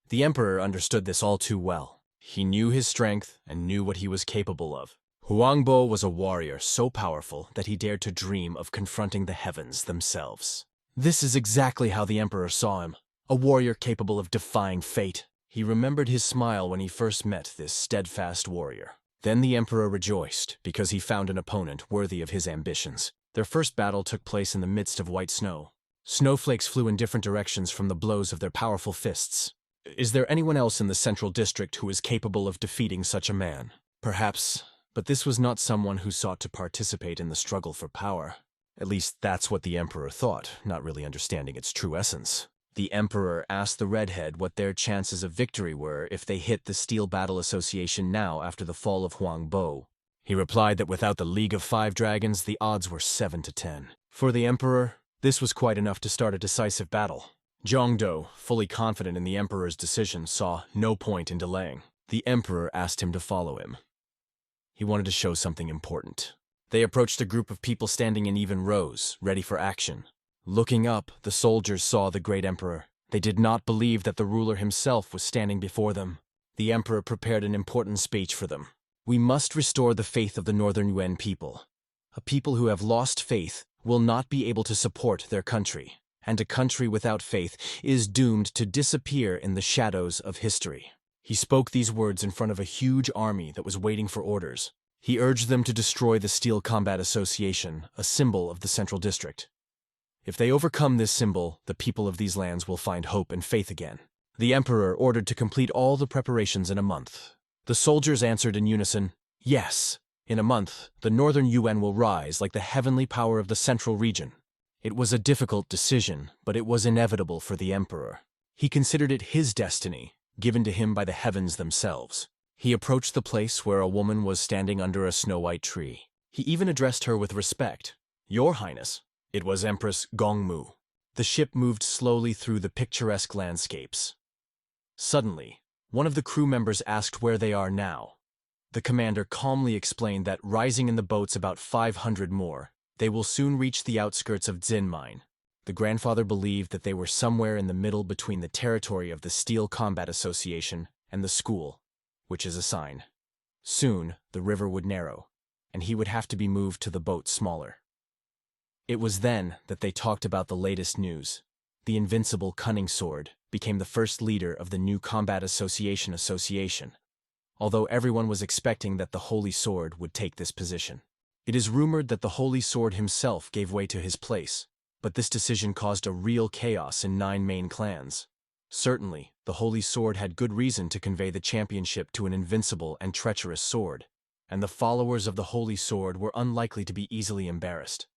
The emperor understood this all too well. He knew his strength and knew what he was capable of. Huangbo was a warrior so powerful that he dared to dream of confronting the heavens themselves. This is exactly how the emperor saw him, a warrior capable of defying fate. He remembered his smile when he first met this steadfast warrior. Then the emperor rejoiced because he found an opponent worthy of his ambitions. Their first battle took place in the midst of white snow. Snowflakes flew in different directions from the blows of their powerful fists. Is there anyone else in the central district who is capable of defeating such a man? Perhaps, but this was not someone who sought to participate in the struggle for power. At least that's what the emperor thought, not really understanding its true essence. The emperor asked the redhead what their chances of victory were if they hit the Steel Battle Association now after the fall of Huangbo. He replied that without the League of Five Dragons, the odds were 7 to 10. For the emperor, this was quite enough to start a decisive battle. Zhongdo, fully confident in the emperor's decision, saw no point in delaying. The emperor asked him to follow him. He wanted to show something important. They approached a group of people standing in even rows, ready for action. Looking up, the soldiers saw the great emperor. They did not believe that the ruler himself was standing before them. The emperor prepared an important speech for them. "We must restore the faith of the Northern Yuan people. A people who have lost faith will not be able to support their country, and a country without faith is doomed to disappear in the shadows of history." He spoke these words in front of a huge army that was waiting for orders. He urged them to destroy the Steel Combat Association, a symbol of the Central District. If they overcome this symbol, the people of these lands will find hope and faith again. The emperor ordered to complete all the preparations in a month. The soldiers answered in unison, "Yes, in a month, the Northern Yuan will rise like the heavenly power of the central region." It was a difficult decision, but it was inevitable for the emperor. He considered it his destiny, given to him by the heavens themselves. He approached the place where a woman was standing under a snow-white tree. He even addressed her with respect. "Your Highness." It was Empress Gongmu. The ship moved slowly through the picturesque landscapes. Suddenly, one of the crew members asked where they are now. The commander calmly explained that rising in the boats about 500 more, they will soon reach the outskirts of Xin Mine. The grandfather believed that they were somewhere in the middle between the territory of the Steel Combat Association and the school, which is a sign. Soon, the river would narrow, and he would have to be moved to the boat smaller. It was then that they talked about the latest news. The invincible Cunning Sword became the first leader of the new Combat Association. although everyone was expecting that the Holy Sword would take this position. It is rumored that the Holy Sword himself gave way to his place, but this decision caused a real chaos in 9 main clans. Certainly, the Holy Sword had good reason to convey the championship to an invincible and treacherous sword, and the followers of the Holy Sword were unlikely to be easily embarrassed.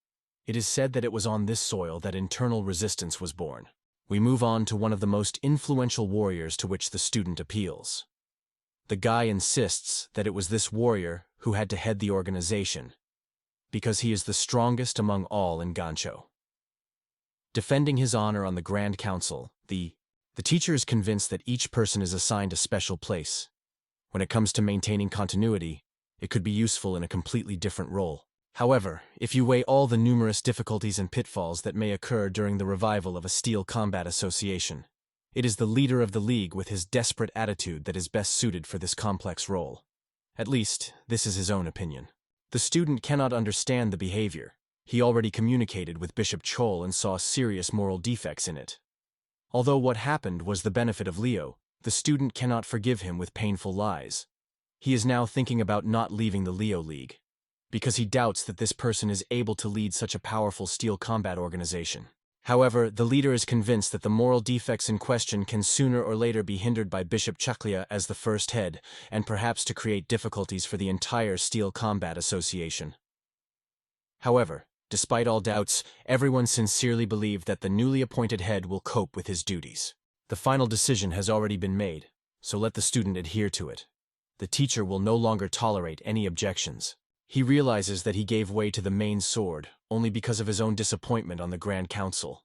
It is said that it was on this soil that internal resistance was born. We move on to one of the most influential warriors to which the student appeals. The guy insists that it was this warrior who had to head the organization, because he is the strongest among all in Gancho. Defending his honor on the Grand Council, the teacher is convinced that each person is assigned a special place. When it comes to maintaining continuity, it could be useful in a completely different role. However, if you weigh all the numerous difficulties and pitfalls that may occur during the revival of a steel combat association, it is the leader of the league with his desperate attitude that is best suited for this complex role. At least, this is his own opinion. The student cannot understand the behavior. He already communicated with Bishop Chol and saw serious moral defects in it. Although what happened was the benefit of Leo, the student cannot forgive him with painful lies. He is now thinking about not leaving the Leo League, because he doubts that this person is able to lead such a powerful steel combat organization. However, the leader is convinced that the moral defects in question can sooner or later be hindered by Bishop Chaklia as the first head, and perhaps to create difficulties for the entire Steel Combat Association. However, despite all doubts, everyone sincerely believed that the newly appointed head will cope with his duties. The final decision has already been made, so let the student adhere to it. The teacher will no longer tolerate any objections. He realizes that he gave way to the main sword only because of his own disappointment on the Grand Council.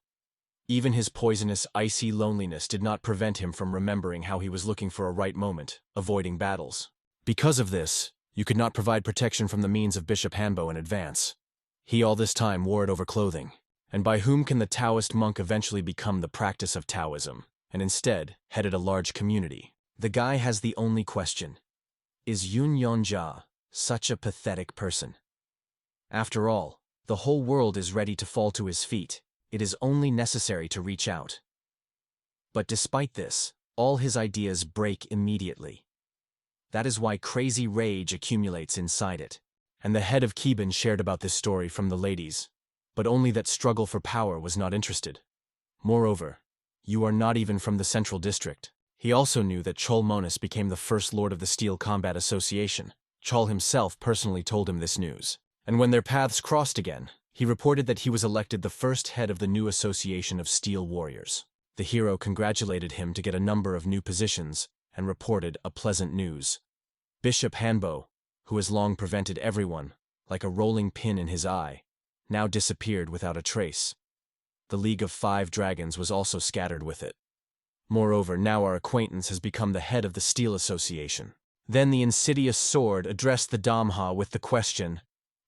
Even his poisonous, icy loneliness did not prevent him from remembering how he was looking for a right moment, avoiding battles. Because of this, you could not provide protection from the means of Bishop Hanbo in advance. He all this time wore it over clothing. And by whom can the Taoist monk eventually become the practice of Taoism, and instead headed a large community? The guy has the only question. Is Yun Yonja such a pathetic person? After all, the whole world is ready to fall to his feet. It is only necessary to reach out. But despite this, all his ideas break immediately. That is why crazy rage accumulates inside it. And the head of Keban shared about this story from the ladies, but only that struggle for power was not interested. Moreover, you are not even from the Central District. He also knew that Chol Monas became the first lord of the Steel Combat Association. Chol himself personally told him this news. And when their paths crossed again, he reported that he was elected the first head of the new Association of Steel Warriors. The hero congratulated him to get a number of new positions and reported a pleasant news. Bishop Hanbo, who has long prevented everyone, like a rolling pin in his eye, now disappeared without a trace. The League of 5 Dragons was also scattered with it. Moreover, now our acquaintance has become the head of the Steel Association. Then the insidious sword addressed the Damha with the question,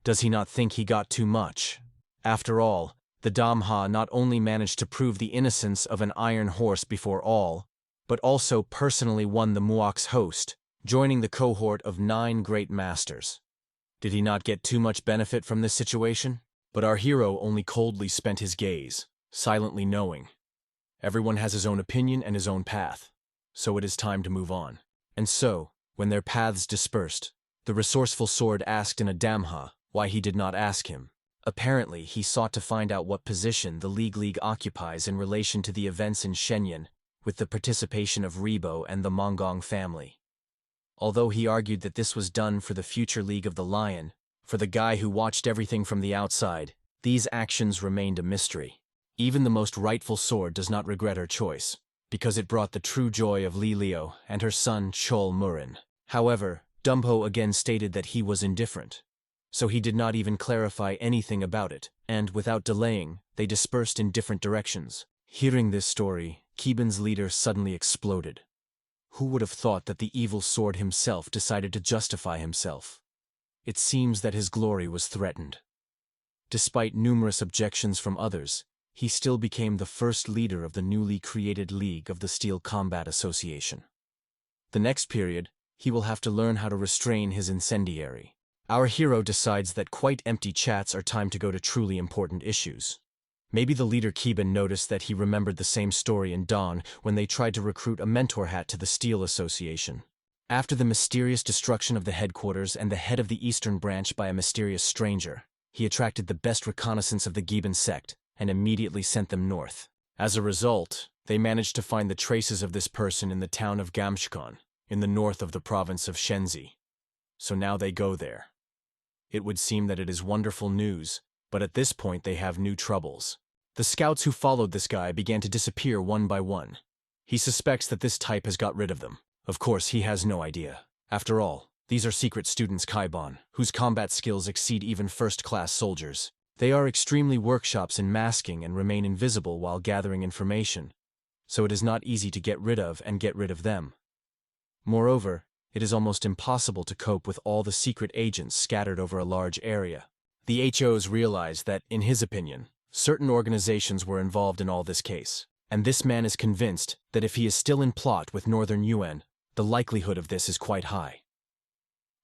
does he not think he got too much? After all, the Damha not only managed to prove the innocence of an iron horse before all, but also personally won the Muok's host, joining the cohort of 9 great masters. Did he not get too much benefit from this situation? But our hero only coldly spent his gaze, silently knowing. Everyone has his own opinion and his own path, so it is time to move on. And so, when their paths dispersed, the resourceful sword asked in a Damha why he did not ask him. Apparently, he sought to find out what position the League occupies in relation to the events in Shenyang, with the participation of Rebo and the Mongong family. Although he argued that this was done for the future League of the Lion, for the guy who watched everything from the outside, these actions remained a mystery. Even the most rightful sword does not regret her choice, because it brought the true joy of Li Leo and her son Chol Murin. However, Dumpo again stated that he was indifferent, so he did not even clarify anything about it, and without delaying, they dispersed in different directions. Hearing this story, Keban's leader suddenly exploded. Who would have thought that the evil sword himself decided to justify himself? It seems that his glory was threatened. Despite numerous objections from others, he still became the first leader of the newly created League of the Steel Combat Association. The next period, he will have to learn how to restrain his incendiary. Our hero decides that quite empty chats are time to go to truly important issues. Maybe the leader Keban noticed that he remembered the same story in Dawn when they tried to recruit a mentor hat to the Steel Association. After the mysterious destruction of the headquarters and the head of the eastern branch by a mysterious stranger, he attracted the best reconnaissance of the Giban sect and immediately sent them north. As a result, they managed to find the traces of this person in the town of Gamshkon, in the north of the province of Shenzi. So now they go there. It would seem that it is wonderful news, but at this point they have new troubles. The scouts who followed this guy began to disappear one by one. He suspects that this type has got rid of them. Of course, he has no idea. After all, these are secret students Kaibon, whose combat skills exceed even first-class soldiers. They are extremely workshops in masking and remain invisible while gathering information, so it is not easy to get rid of them. Moreover, it is almost impossible to cope with all the secret agents scattered over a large area. The HOs realized that, in his opinion, certain organizations were involved in all this case, and this man is convinced that if he is still in plot with Northern Yuan, the likelihood of this is quite high.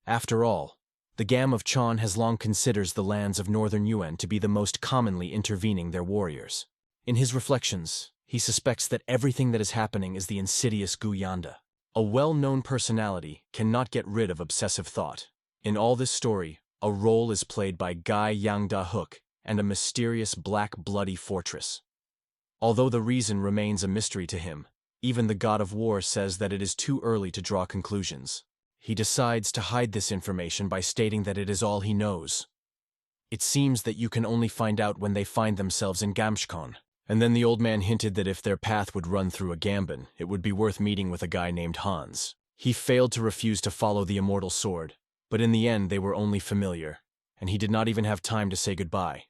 After all, the Gam of Chan has long considers the lands of Northern Yuan to be the most commonly intervening their warriors. In his reflections, he suspects that everything that is happening is the insidious Gu Yanda. A well-known personality cannot get rid of obsessive thought. In all this story, a role is played by Gai Yangda Hook and a mysterious black bloody fortress. Although the reason remains a mystery to him, even the god of war says that it is too early to draw conclusions. He decides to hide this information by stating that it is all he knows. It seems that you can only find out when they find themselves in Gamshkon. And then the old man hinted that if their path would run through a Gambin, it would be worth meeting with a guy named Hans. He failed to refuse to follow the immortal sword, but in the end they were only familiar, and he did not even have time to say goodbye.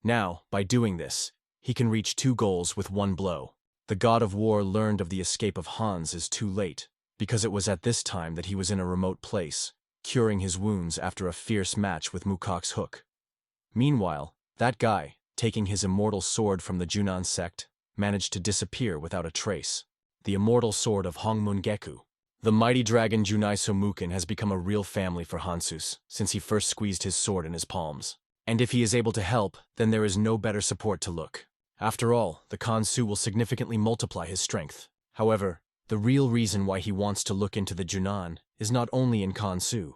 Now, by doing this, he can reach two goals with one blow. The god of war learned of the escape of Hans is too late, because it was at this time that he was in a remote place, curing his wounds after a fierce match with Mukok's hook. Meanwhile, that guy, taking his immortal sword from the Junan sect, managed to disappear without a trace. The immortal sword of Hongmun Geku. The mighty dragon Junai Somukin has become a real family for Hansus since he first squeezed his sword in his palms. And if he is able to help, then there is no better support to look. After all, the Kansu will significantly multiply his strength. However, the real reason why he wants to look into the Junan is not only in Kansu.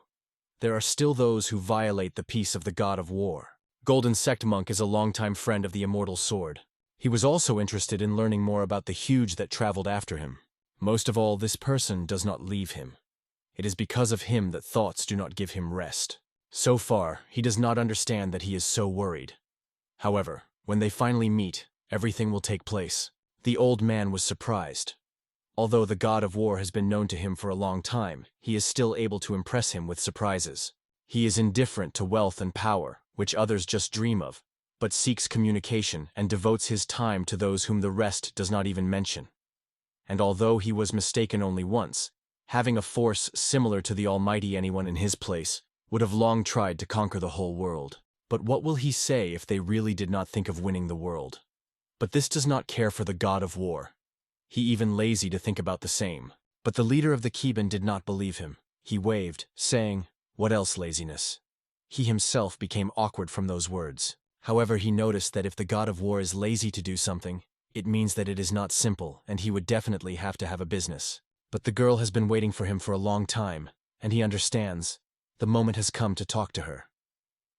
There are still those who violate the peace of the god of war. Golden Sect Monk is a longtime friend of the immortal sword. He was also interested in learning more about the huge that traveled after him. Most of all, this person does not leave him. It is because of him that thoughts do not give him rest. So far, he does not understand that he is so worried. However, when they finally meet, everything will take place. The old man was surprised. Although the god of war has been known to him for a long time, he is still able to impress him with surprises. He is indifferent to wealth and power, which others just dream of, but seeks communication and devotes his time to those whom the rest does not even mention. And although he was mistaken only once, having a force similar to the almighty anyone in his place would have long tried to conquer the whole world. But what will he say if they really did not think of winning the world? But this does not care for the god of war. He even lazy to think about the same. But the leader of the Kiban did not believe him. He waved, saying, "What else laziness?" He himself became awkward from those words. However, he noticed that if the god of war is lazy to do something, it means that it is not simple, and he would definitely have to have a business. But the girl has been waiting for him for a long time, and he understands. The moment has come to talk to her.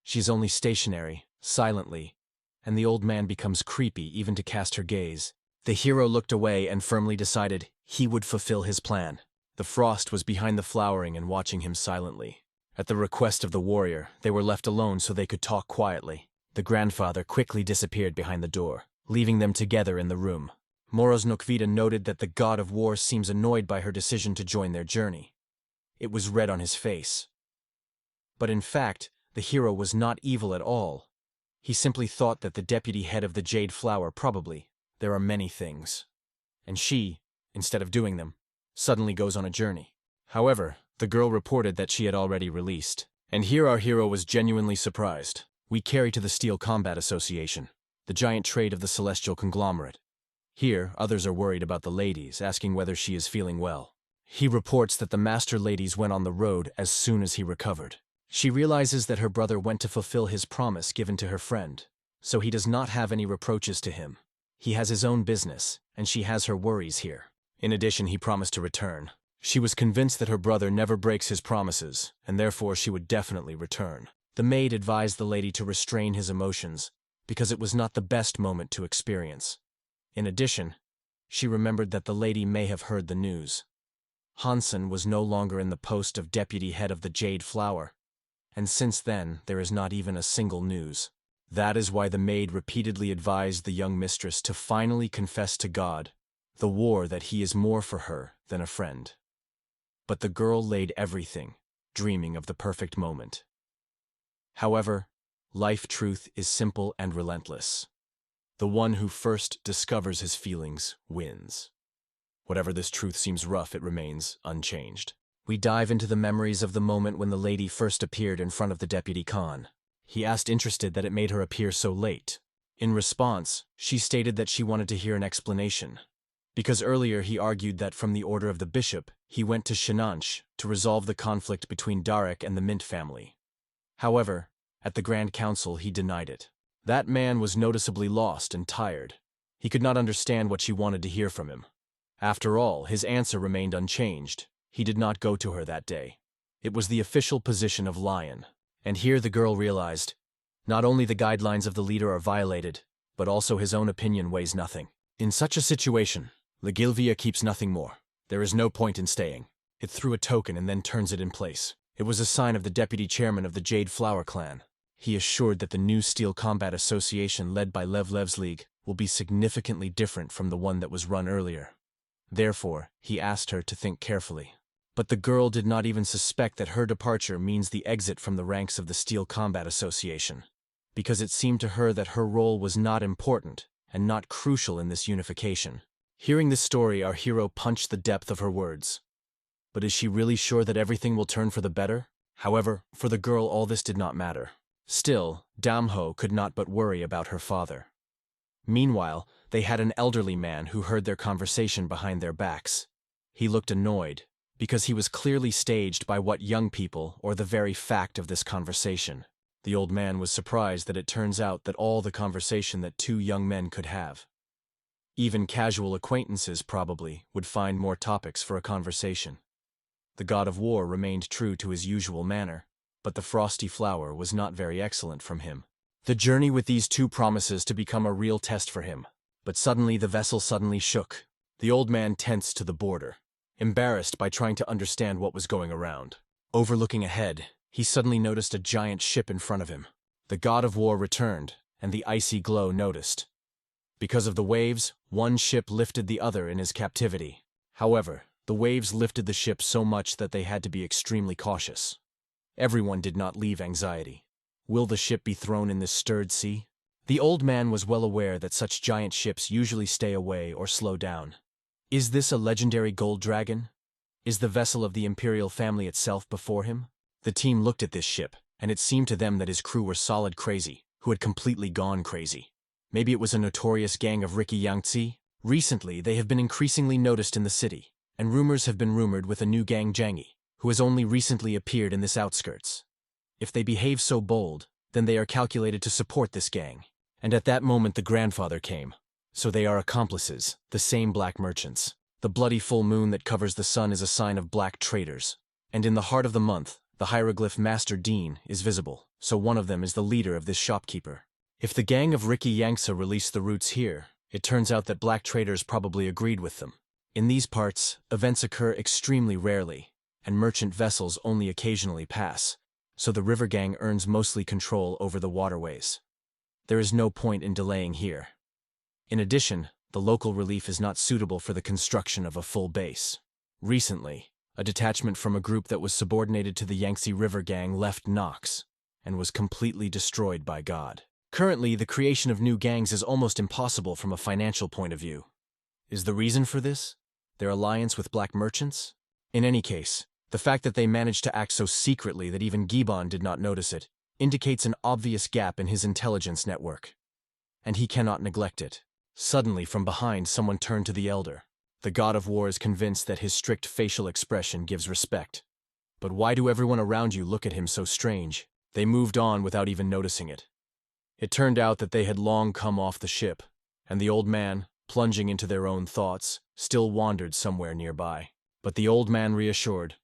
She is only stationary, silently, and the old man becomes creepy even to cast her gaze. The hero looked away and firmly decided he would fulfill his plan. The frost was behind the flowering and watching him silently. At the request of the warrior, they were left alone so they could talk quietly. The grandfather quickly disappeared behind the door, leaving them together in the room. Moros Nokvita noted that the god of war seems annoyed by her decision to join their journey. It was red on his face. But in fact, the hero was not evil at all. He simply thought that the deputy head of the Jade Flower probably, there are many things. And she, instead of doing them, suddenly goes on a journey. However, the girl reported that she had already released. And here our hero was genuinely surprised. We carry to the Steel Combat Association, the giant trade of the celestial conglomerate. Here, others are worried about the ladies, asking whether she is feeling well. He reports that the master ladies went on the road as soon as he recovered. She realizes that her brother went to fulfill his promise given to her friend, so he does not have any reproaches to him. He has his own business, and she has her worries here. In addition, he promised to return. She was convinced that her brother never breaks his promises, and therefore she would definitely return. The maid advised the lady to restrain his emotions, because it was not the best moment to experience. In addition, she remembered that the lady may have heard the news. Hansen was no longer in the post of deputy head of the Jade Flower, and since then there is not even a single news. That is why the maid repeatedly advised the young mistress to finally confess to God the war that he is more for her than a friend. But the girl laid everything, dreaming of the perfect moment. However, life truth is simple and relentless. The one who first discovers his feelings wins. Whatever this truth seems rough, it remains unchanged. We dive into the memories of the moment when the lady first appeared in front of the deputy Khan. He asked interested that it made her appear so late. In response, she stated that she wanted to hear an explanation, because earlier he argued that from the order of the bishop, he went to Shinanch to resolve the conflict between Darek and the Mint family. However, at the Grand Council he denied it. That man was noticeably lost and tired. He could not understand what she wanted to hear from him. After all, his answer remained unchanged. He did not go to her that day. It was the official position of Lion. And here the girl realized, not only the guidelines of the leader are violated, but also his own opinion weighs nothing. In such a situation, Legilvia keeps nothing more. There is no point in staying. It threw a token and then turns it in place. It was a sign of the deputy chairman of the Jade Flower clan. He assured that the new Steel Combat Association led by Lev's League will be significantly different from the one that was run earlier. Therefore, he asked her to think carefully. But the girl did not even suspect that her departure means the exit from the ranks of the Steel Combat Association, because it seemed to her that her role was not important and not crucial in this unification. Hearing this story, our hero punched the depth of her words. But is she really sure that everything will turn for the better? However, for the girl all this did not matter. Still, Damho could not but worry about her father. Meanwhile, they had an elderly man who heard their conversation behind their backs. He looked annoyed, because he was clearly staged by what young people or the very fact of this conversation. The old man was surprised that it turns out that all the conversation that two young men could have. Even casual acquaintances probably would find more topics for a conversation. The god of war remained true to his usual manner, but the frosty flower was not very excellent from him. The journey with these two promises to become a real test for him. But suddenly the vessel shook. The old man tensed to the border, embarrassed by trying to understand what was going around. Overlooking ahead, he suddenly noticed a giant ship in front of him. The god of war returned, and the icy glow noticed. Because of the waves, one ship lifted the other in his captivity. However, the waves lifted the ship so much that they had to be extremely cautious. Everyone did not leave anxiety. Will the ship be thrown in this stirred sea? The old man was well aware that such giant ships usually stay away or slow down. Is this a legendary gold dragon? Is the vessel of the imperial family itself before him? The team looked at this ship, and it seemed to them that his crew were solid crazy, who had completely gone crazy. Maybe it was a notorious gang of Ricky Yangtze? Recently, they have been increasingly noticed in the city, and rumors have been rumored with a new gang Jangi, who has only recently appeared in this outskirts. If they behave so bold, then they are calculated to support this gang. And at that moment the grandfather came. So they are accomplices, the same black merchants. The bloody full moon that covers the sun is a sign of black traitors. And in the heart of the month, the hieroglyph Master Dean is visible, so one of them is the leader of this shopkeeper. If the gang of Ricky Yangtze released the roots here, it turns out that black traders probably agreed with them. In these parts, events occur extremely rarely, and merchant vessels only occasionally pass, so the river gang earns mostly control over the waterways. There is no point in delaying here. In addition, the local relief is not suitable for the construction of a full base. Recently, a detachment from a group that was subordinated to the Yangtze River gang left Nox, and was completely destroyed by God. Currently, the creation of new gangs is almost impossible from a financial point of view. Is the reason for this their alliance with black merchants? In any case, the fact that they managed to act so secretly that even Gibbon did not notice it indicates an obvious gap in his intelligence network. And he cannot neglect it. Suddenly, from behind, someone turned to the elder. The god of war is convinced that his strict facial expression gives respect. But why do everyone around you look at him so strange? They moved on without even noticing it. It turned out that they had long come off the ship, and the old man, plunging into their own thoughts, still wandered somewhere nearby. But the old man reassured,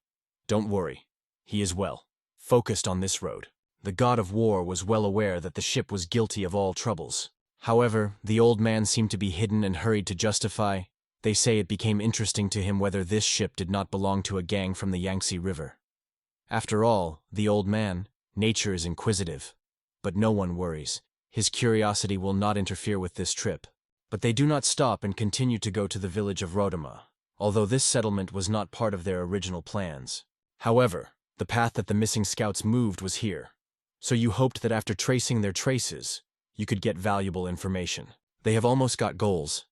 "Don't worry, he is well, focused on this road." The god of war was well aware that the ship was guilty of all troubles. However, the old man seemed to be hidden and hurried to justify. They say it became interesting to him whether this ship did not belong to a gang from the Yangtze River. After all, the old man, nature is inquisitive. But no one worries. His curiosity will not interfere with this trip. But they do not stop and continue to go to the village of Rodama, although this settlement was not part of their original plans. However, the path that the missing scouts moved was here. So you hoped that after tracing their traces, you could get valuable information. They have almost got goals.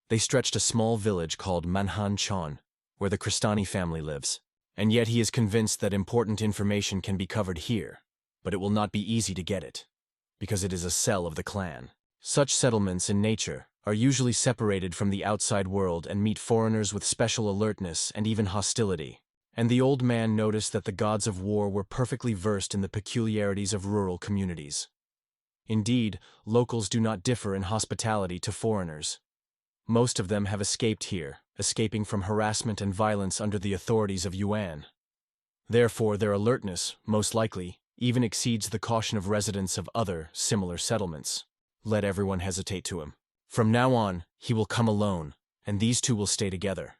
They stretched a small village called Manhwa, where the Kristani family lives. And yet he is convinced that important information can be covered here, but it will not be easy to get it, because it is a cell of the clan. Such settlements in nature are usually separated from the outside world and meet foreigners with special alertness and even hostility. And the old man noticed that the gods of war were perfectly versed in the peculiarities of rural communities. Indeed, locals do not differ in hospitality to foreigners. Most of them have escaped here, escaping from harassment and violence under the authorities of Yuan. Therefore, their alertness, most likely, even exceeds the caution of residents of other, similar settlements. Let everyone hesitate to him. From now on, he will come alone, and these two will stay together.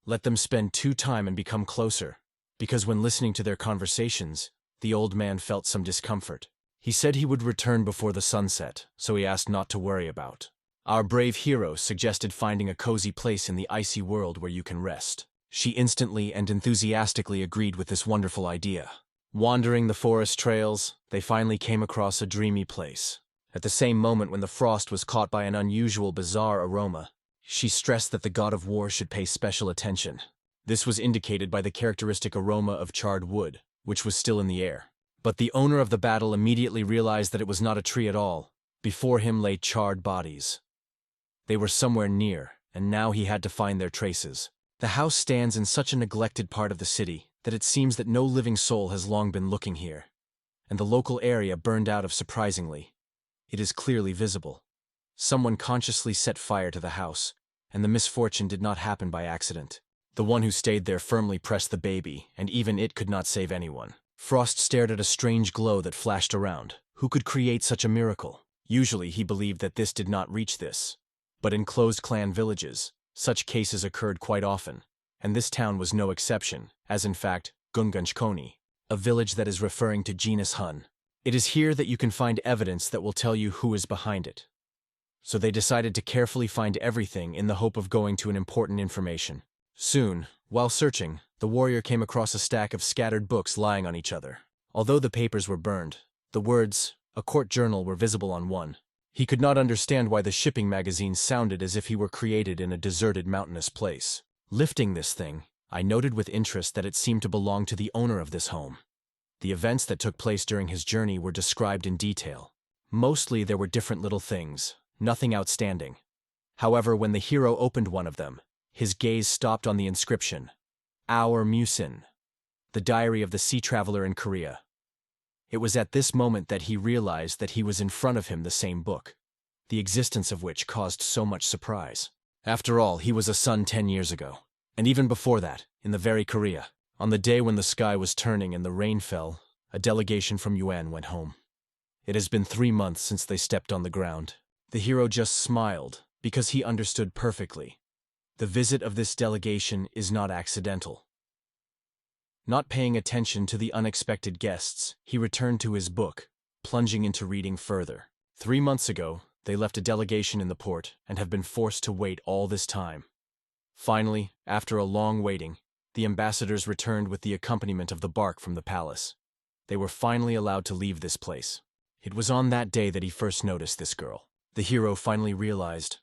Let them spend time and become closer, because when listening to their conversations, the old man felt some discomfort. He said he would return before the sunset, so he asked not to worry about. Our brave hero suggested finding a cozy place in the icy world where you can rest. She instantly and enthusiastically agreed with this wonderful idea. Wandering the forest trails, they finally came across a dreamy place. At the same moment when the frost was caught by an unusual, bizarre aroma, she stressed that the god of war should pay special attention. This was indicated by the characteristic aroma of charred wood, which was still in the air. But the owner of the battle immediately realized that it was not a tree at all. Before him lay charred bodies. They were somewhere near, and now he had to find their traces. The house stands in such a neglected part of the city that it seems that no living soul has long been looking here. And the local area burned out of surprisingly. It is clearly visible. Someone consciously set fire to the house, and the misfortune did not happen by accident. The one who stayed there firmly pressed the baby, and even it could not save anyone. Frost stared at a strange glow that flashed around. Who could create such a miracle? Usually he believed that this did not reach this. But in closed clan villages, such cases occurred quite often, and this town was no exception, as in fact, Gungunchkoni, a village that is referring to genus Hun. It is here that you can find evidence that will tell you who is behind it. So they decided to carefully find everything in the hope of going to an important information. Soon, while searching, the warrior came across a stack of scattered books lying on each other. Although the papers were burned, the words, "a court journal," were visible on one. He could not understand why the shipping magazine sounded as if he were created in a deserted mountainous place. Lifting this thing, I noted with interest that it seemed to belong to the owner of this home. The events that took place during his journey were described in detail. Mostly there were different little things, nothing outstanding. However, when the hero opened one of them, his gaze stopped on the inscription, "Our Musin," the diary of the sea traveler in Korea. It was at this moment that he realized that he was in front of him the same book, the existence of which caused so much surprise. After all, he was a son 10 years ago. And even before that, in the very Korea, on the day when the sky was turning and the rain fell, a delegation from Yuan went home. It has been 3 months since they stepped on the ground. The hero just smiled, because he understood perfectly. The visit of this delegation is not accidental. Not paying attention to the unexpected guests, he returned to his book, plunging into reading further. 3 months ago, they left a delegation in the port and have been forced to wait all this time. Finally, after a long waiting, the ambassadors returned with the accompaniment of the bark from the palace. They were finally allowed to leave this place. It was on that day that he first noticed this girl. The hero finally realized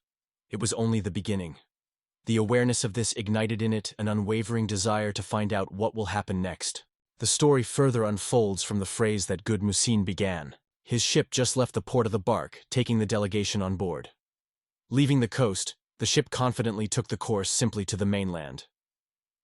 it was only the beginning. The awareness of this ignited in it an unwavering desire to find out what will happen next. The story further unfolds from the phrase that Good Musin began. His ship just left the port of the bark, taking the delegation on board. Leaving the coast, the ship confidently took the course simply to the mainland.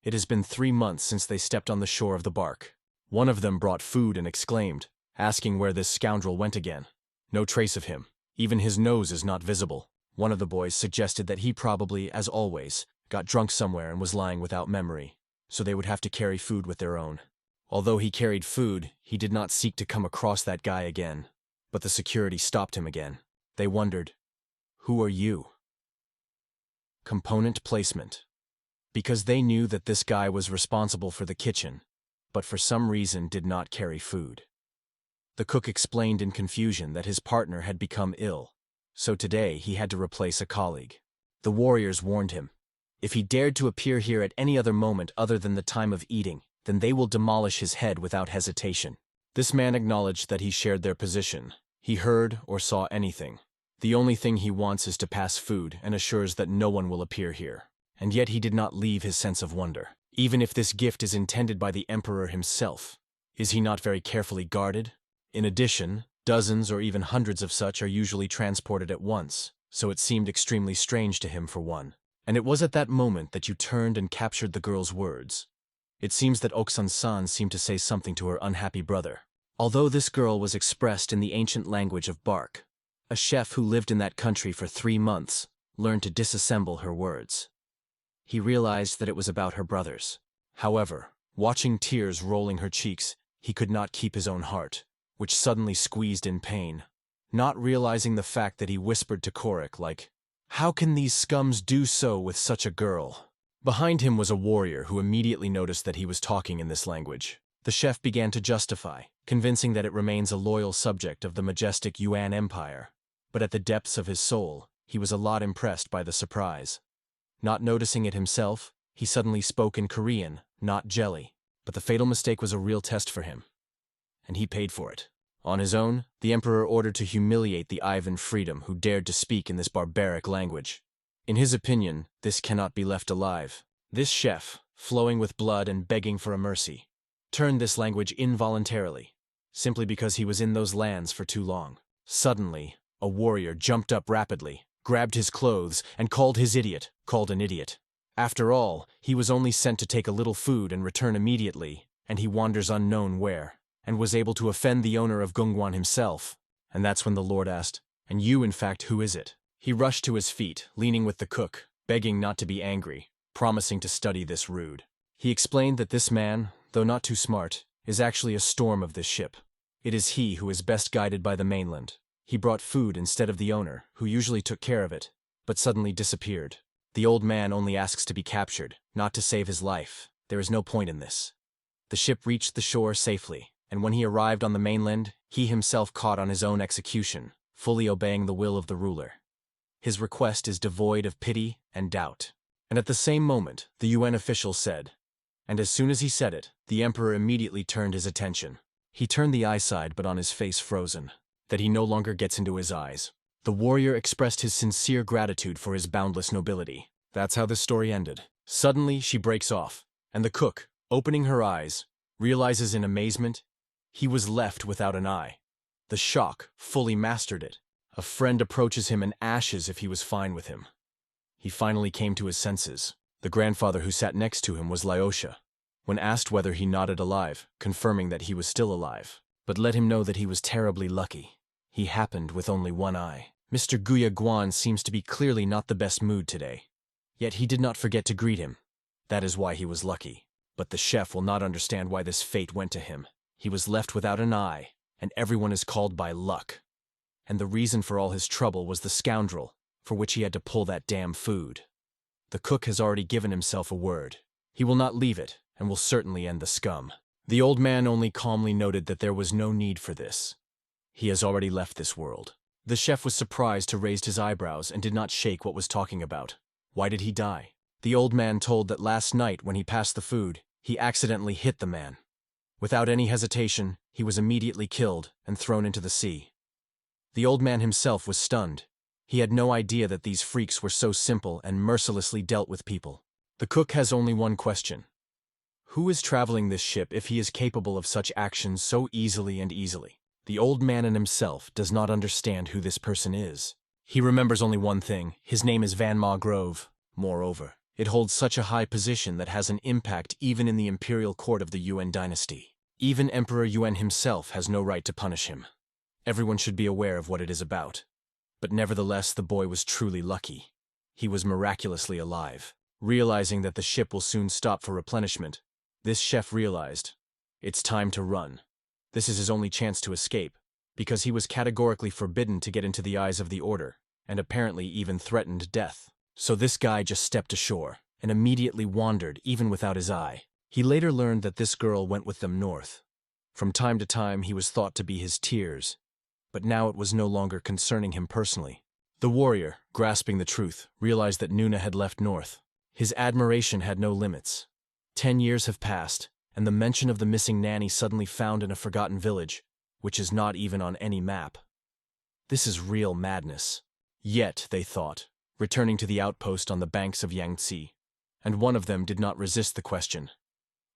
It has been 3 months since they stepped on the shore of the bark. One of them brought food and exclaimed, asking where this scoundrel went again. No trace of him. Even his nose is not visible. One of the boys suggested that he probably, as always, got drunk somewhere and was lying without memory. so they would have to carry food with their own. Although he carried food, he did not seek to come across that guy again. But the security stopped him again. They wondered, "Who are you?" Component placement. Because they knew that this guy was responsible for the kitchen, but for some reason did not carry food. The cook explained in confusion that his partner had become ill, so today he had to replace a colleague. The warriors warned him, if he dared to appear here at any other moment other than the time of eating, then they will demolish his head without hesitation. This man acknowledged that he shared their position. He heard or saw anything. The only thing he wants is to pass food and assures that no one will appear here. And yet he did not leave his sense of wonder. Even if this gift is intended by the emperor himself, is he not very carefully guarded? In addition, dozens or even hundreds of such are usually transported at once, so it seemed extremely strange to him for one. And it was at that moment that you turned and captured the girl's words. It seems that Oksan-san seemed to say something to her unhappy brother. Although this girl was expressed in the ancient language of bark, a chef who lived in that country for 3 months learned to disassemble her words. He realized that it was about her brothers. However, watching tears rolling her cheeks, he could not keep his own heart, which suddenly squeezed in pain, not realizing the fact that he whispered to Korik like, "How can these scums do so with such a girl?" Behind him was a warrior who immediately noticed that he was talking in this language. The chef began to justify, convincing that it remains a loyal subject of the majestic Yuan Empire. But at the depths of his soul, he was a lot impressed by the surprise. Not noticing it himself, he suddenly spoke in Korean, not jelly. But the fatal mistake was a real test for him. And he paid for it. On his own, the emperor ordered to humiliate the Ivan Freedom who dared to speak in this barbaric language. In his opinion, this cannot be left alive. This chef, flowing with blood and begging for a mercy, turned this language involuntarily, simply because he was in those lands for too long. Suddenly, a warrior jumped up rapidly, grabbed his clothes, and called an idiot. After all, he was only sent to take a little food and return immediately, and he wanders unknown where, and was able to offend the owner of Gungwan himself. And that's when the Lord asked, "And you, in fact, who is it?" He rushed to his feet, leaning with the cook, begging not to be angry, promising to study this rude. He explained that this man, though not too smart, is actually a storm of this ship. It is he who is best guided by the mainland. He brought food instead of the owner, who usually took care of it, but suddenly disappeared. The old man only asks to be captured, not to save his life. There is no point in this. The ship reached the shore safely, and when he arrived on the mainland, he himself caught on his own execution, fully obeying the will of the ruler. His request is devoid of pity and doubt. And at the same moment, the UN official said, and as soon as he said it, the emperor immediately turned his attention. He turned the eye side, but on his face frozen, that he no longer gets into his eyes. The warrior expressed his sincere gratitude for his boundless nobility. That's how this story ended. Suddenly, she breaks off, and the cook, opening her eyes, realizes in amazement, he was left without an eye. The shock fully mastered it. A friend approaches him and asks if he was fine with him. He finally came to his senses. The grandfather who sat next to him was Lyosha. When asked whether he nodded alive, confirming that he was still alive, but let him know that he was terribly lucky. He happened with only one eye. Mr. Guya Guan seems to be clearly not the best mood today. Yet he did not forget to greet him. That is why he was lucky. But the chef will not understand why this fate went to him. He was left without an eye, and everyone is called by luck. And the reason for all his trouble was the scoundrel, for which he had to pull that damn food. The cook has already given himself a word. He will not leave it, and will certainly end the scum. The old man only calmly noted that there was no need for this. He has already left this world. The chef was surprised to raise his eyebrows and did not shake what was talking about. Why did he die? The old man told that last night when he passed the food, he accidentally hit the man. Without any hesitation, he was immediately killed and thrown into the sea. The old man himself was stunned. He had no idea that these freaks were so simple and mercilessly dealt with people. The cook has only one question. Who is traveling this ship if he is capable of such actions so easily and easily? The old man in himself does not understand who this person is. He remembers only one thing. His name is Van Ma Grove. Moreover, it holds such a high position that has an impact even in the imperial court of the Yuan dynasty. Even Emperor Yuan himself has no right to punish him. Everyone should be aware of what it is about. But nevertheless, the boy was truly lucky. He was miraculously alive. Realizing that the ship will soon stop for replenishment, This chef realized, it's time to run. This is his only chance to escape, because he was categorically forbidden to get into the eyes of the order, and apparently even threatened death. So this guy just stepped ashore, and immediately wandered even without his eye. He later learned that this girl went with them north. From time to time he was thought to be his tears, but now it was no longer concerning him personally. The warrior, grasping the truth, realized that Nuna had left north. His admiration had no limits. 10 years have passed, and the mention of the missing nanny suddenly found in a forgotten village, which is not even on any map. This is real madness. Yet, they thought, returning to the outpost on the banks of Yangtze, and one of them did not resist the question.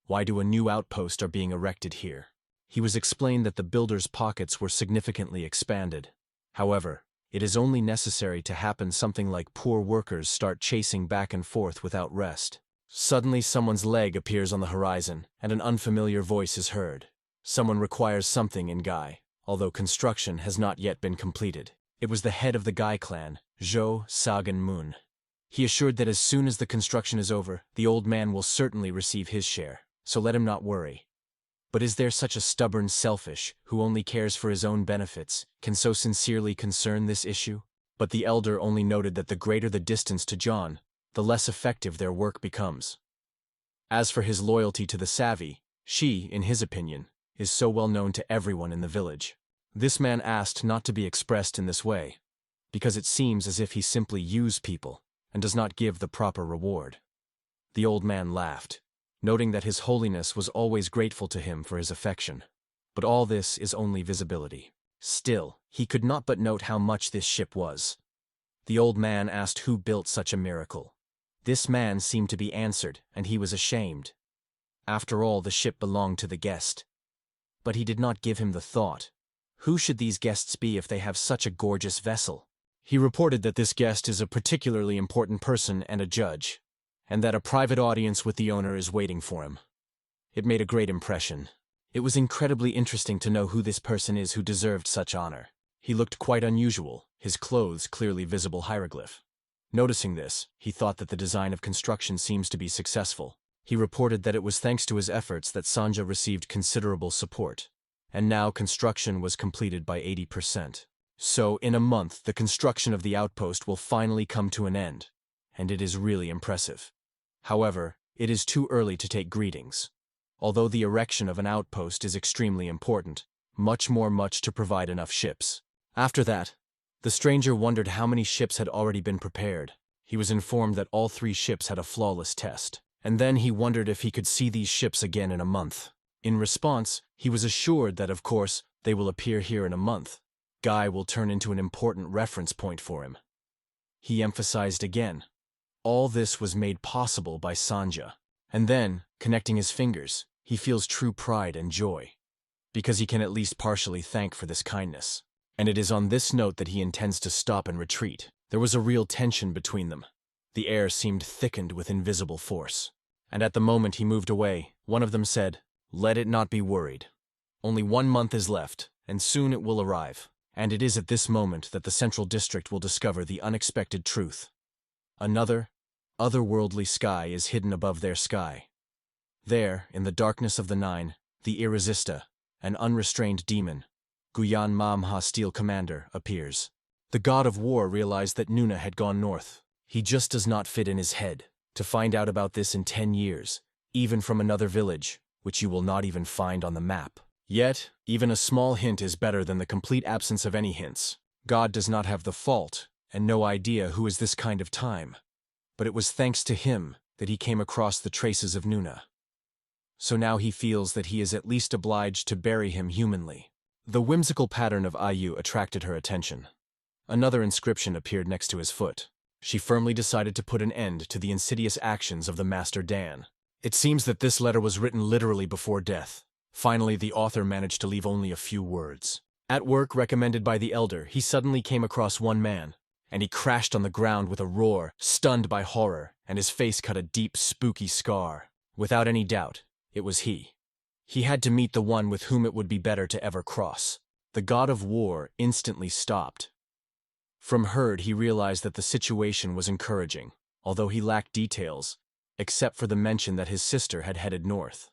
Why do a new outpost are being erected here? He was explained that the builders' pockets were significantly expanded. However, it is only necessary to happen something like poor workers start chasing back and forth without rest. Suddenly someone's leg appears on the horizon, and an unfamiliar voice is heard. Someone requires something in Gai, although construction has not yet been completed. It was the head of the Gai clan, Zhou Sagan Moon. He assured that as soon as the construction is over, the old man will certainly receive his share, so let him not worry. But is there such a stubborn selfish, who only cares for his own benefits, can so sincerely concern this issue? But the elder only noted that the greater the distance to John, the less effective their work becomes. As for his loyalty to the savvy, she, in his opinion, is so well known to everyone in the village. This man asked not to be expressed in this way, because it seems as if he simply uses people and does not give the proper reward. The old man laughed, noting that His Holiness was always grateful to him for his affection. But all this is only visibility. Still, he could not but note how much this ship was. The old man asked who built such a miracle. This man seemed to be answered, and he was ashamed. After all, the ship belonged to the guest. But he did not give him the thought. Who should these guests be if they have such a gorgeous vessel? He reported that this guest is a particularly important person and a judge, and that a private audience with the owner is waiting for him. It made a great impression. It was incredibly interesting to know who this person is who deserved such honor. He looked quite unusual, his clothes clearly visible hieroglyph. Noticing this, he thought that the design of construction seems to be successful. He reported that it was thanks to his efforts that Sanja received considerable support, and now construction was completed by 80%. So, in a month, the construction of the outpost will finally come to an end, and it is really impressive. However, it is too early to take greetings. Although the erection of an outpost is extremely important, much to provide enough ships. After that, the stranger wondered how many ships had already been prepared. He was informed that all 3 ships had a flawless test, and then he wondered if he could see these ships again in a month. In response, he was assured that, of course, they will appear here in a month. Gai will turn into an important reference point for him. He emphasized again. All this was made possible by Sanja. And then, connecting his fingers, he feels true pride and joy, because he can at least partially thank for this kindness. And it is on this note that he intends to stop and retreat. There was a real tension between them. The air seemed thickened with invisible force. And at the moment he moved away, one of them said, "Let it not be worried. Only 1 month is left, and soon it will arrive. And it is at this moment that the Central District will discover the unexpected truth. Another, otherworldly sky is hidden above their sky. There, in the darkness of the 9, the Irresista, an unrestrained demon, Guyan Mamha Steel Commander, appears. The god of war realized that Nuna had gone north. He just does not fit in his head to find out about this in 10 years, even from another village, which you will not even find on the map. Yet, even a small hint is better than the complete absence of any hints. God does not have the fault, and no idea who is this kind of time. But it was thanks to him that he came across the traces of Nuna. So now he feels that he is at least obliged to bury him humanly. The whimsical pattern of Ayu attracted her attention. Another inscription appeared next to his foot. She firmly decided to put an end to the insidious actions of the Master Dan. It seems that this letter was written literally before death. Finally, the author managed to leave only a few words. At work recommended by the elder, he suddenly came across one man, and he crashed on the ground with a roar, stunned by horror, and his face cut a deep, spooky scar. Without any doubt, it was he. He had to meet the one with whom it would be better to ever cross. The god of war instantly stopped. From Herd, he realized that the situation was encouraging, although he lacked details, except for the mention that his sister had headed north.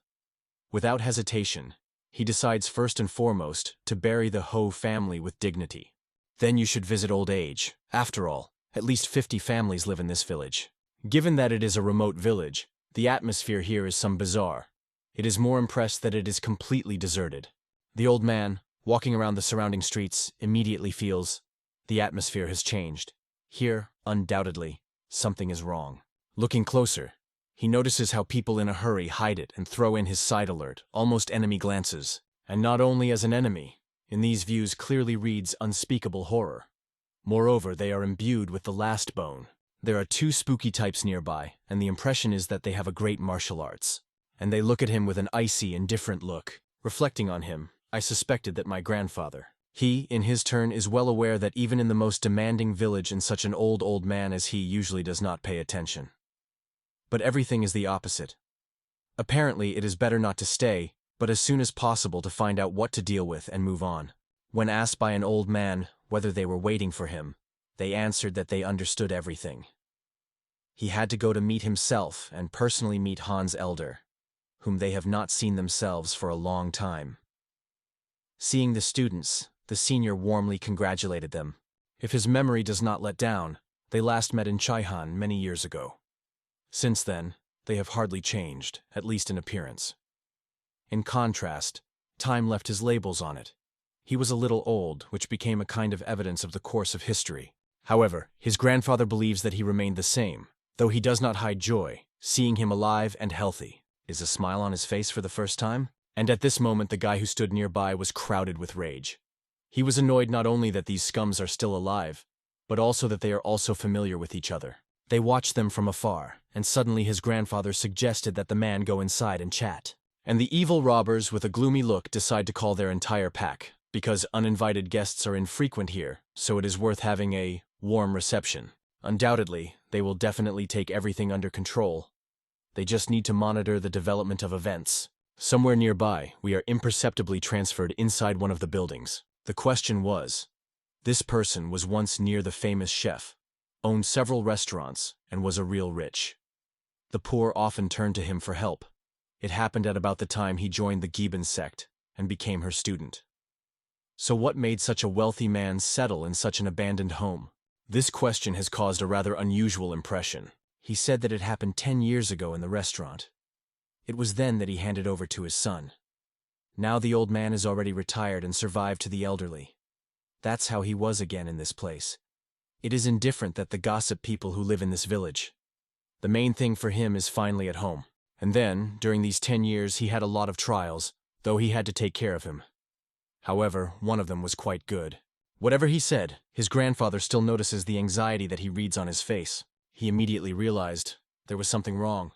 Without hesitation, he decides first and foremost to bury the Ho family with dignity. Then you should visit old age. After all, at least 50 families live in this village. Given that it is a remote village, the atmosphere here is some bizarre. It is more impressed that it is completely deserted. The old man, walking around the surrounding streets, immediately feels the atmosphere has changed. Here, undoubtedly, something is wrong. Looking closer, he notices how people in a hurry hide it and throw in his side alert, almost enemy glances. And not only as an enemy, in these views clearly reads unspeakable horror. Moreover, they are imbued with the last bone. There are 2 spooky types nearby, and the impression is that they have a great martial arts. And they look at him with an icy, indifferent look. Reflecting on him, I suspected that my grandfather. He, in his turn, is well aware that even in the most demanding village and such an old man as he usually does not pay attention. But everything is the opposite. Apparently, it is better not to stay, but as soon as possible to find out what to deal with and move on. When asked by an old man whether they were waiting for him, they answered that they understood everything. He had to go to meet himself and personally meet Han's elder, whom they have not seen themselves for a long time. Seeing the students, the senior warmly congratulated them. If his memory does not let down, they last met in Chaihan many years ago. Since then, they have hardly changed, at least in appearance. In contrast, time left his labels on it. He was a little old, which became a kind of evidence of the course of history. However, his grandfather believes that he remained the same, though he does not hide joy, seeing him alive and healthy. Is a smile on his face for the first time? And at this moment the guy who stood nearby was crowded with rage. He was annoyed not only that these scums are still alive, but also that they are also familiar with each other. They watched them from afar, and suddenly his grandfather suggested that the man go inside and chat. And the evil robbers, with a gloomy look, decide to call their entire pack, because uninvited guests are infrequent here, so it is worth having a warm reception. Undoubtedly, they will definitely take everything under control. They just need to monitor the development of events. Somewhere nearby, we are imperceptibly transferred inside one of the buildings. The question was, this person was once near the famous chef, owned several restaurants, and was a real rich. The poor often turned to him for help. It happened at about the time he joined the Giban sect and became her student. So what made such a wealthy man settle in such an abandoned home? This question has caused a rather unusual impression. He said that it happened 10 years ago in the restaurant. It was then that he handed over to his son. Now the old man is already retired and survived to the elderly. That's how he was again in this place. It is indifferent that the gossip people who live in this village. The main thing for him is finally at home. And then, during these 10 years, he had a lot of trials, though he had to take care of him. However, one of them was quite good. Whatever he said, his grandfather still notices the anxiety that he reads on his face. He immediately realized there was something wrong.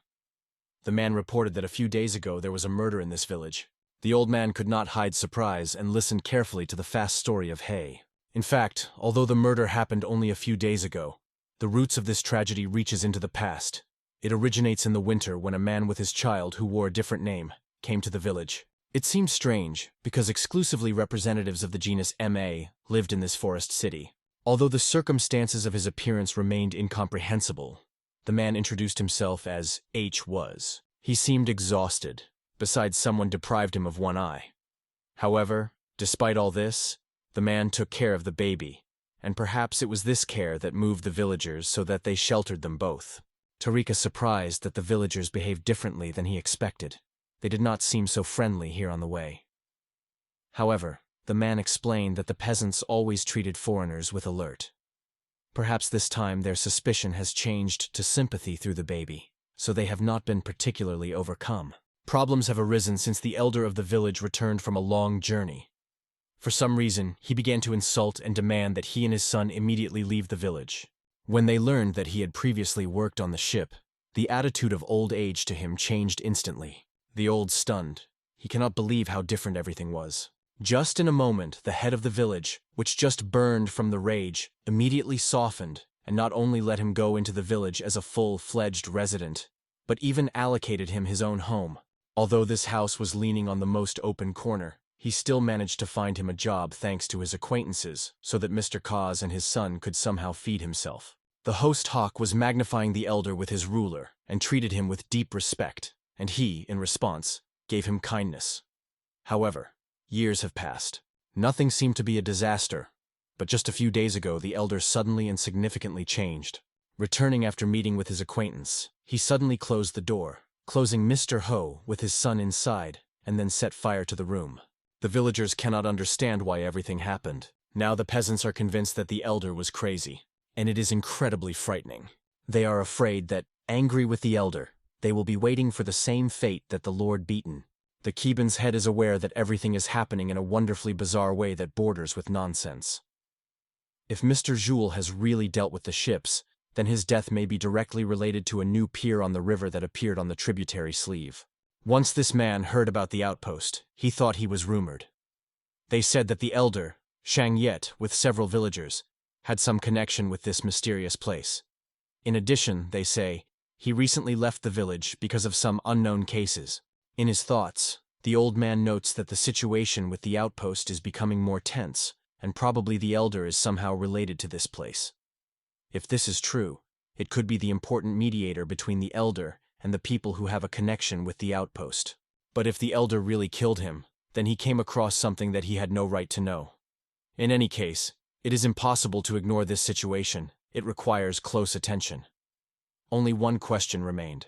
The man reported that a few days ago there was a murder in this village. The old man could not hide surprise and listened carefully to the fast story of Hay. In fact, although the murder happened only a few days ago, the roots of this tragedy reaches into the past. It originates in the winter when a man with his child who wore a different name came to the village. It seems strange, because exclusively representatives of the genus MA lived in this forest city. Although the circumstances of his appearance remained incomprehensible, the man introduced himself as H was. He seemed exhausted, besides someone deprived him of one eye. However, despite all this, the man took care of the baby, and perhaps it was this care that moved the villagers so that they sheltered them both. Tariq is surprised that the villagers behaved differently than he expected. They did not seem so friendly here on the way. However, the man explained that the peasants always treated foreigners with alert. Perhaps this time their suspicion has changed to sympathy through the baby, so they have not been particularly overcome. Problems have arisen since the elder of the village returned from a long journey. For some reason, he began to insult and demand that he and his son immediately leave the village. When they learned that he had previously worked on the ship, the attitude of old age to him changed instantly. The old stunned. He cannot believe how different everything was. Just in a moment, the head of the village, which just burned from the rage, immediately softened and not only let him go into the village as a full-fledged resident, but even allocated him his own home. Although this house was leaning on the most open corner, he still managed to find him a job thanks to his acquaintances, so that Mr. Kaz and his son could somehow feed himself. The host Hawk was magnifying the elder with his ruler and treated him with deep respect, and he, in response, gave him kindness. However, years have passed. Nothing seemed to be a disaster, but just a few days ago the elder suddenly and significantly changed. Returning after meeting with his acquaintance, he suddenly closed the door, closing Mr. Ho with his son inside, and then set fire to the room. The villagers cannot understand why everything happened. Now the peasants are convinced that the elder was crazy, and it is incredibly frightening. They are afraid that, angry with the elder, they will be waiting for the same fate that the Lord beaten. The Keban's head is aware that everything is happening in a wonderfully bizarre way that borders with nonsense. If Mr. Jules has really dealt with the ships, then his death may be directly related to a new pier on the river that appeared on the tributary sleeve. Once this man heard about the outpost, he thought he was rumored. They said that the elder, Shang Yet, with several villagers, had some connection with this mysterious place. In addition, they say, he recently left the village because of some unknown cases. In his thoughts, the old man notes that the situation with the outpost is becoming more tense, and probably the elder is somehow related to this place. If this is true, it could be the important mediator between the elder and the people who have a connection with the outpost. But if the elder really killed him, then he came across something that he had no right to know. In any case, it is impossible to ignore this situation. It requires close attention. Only one question remained.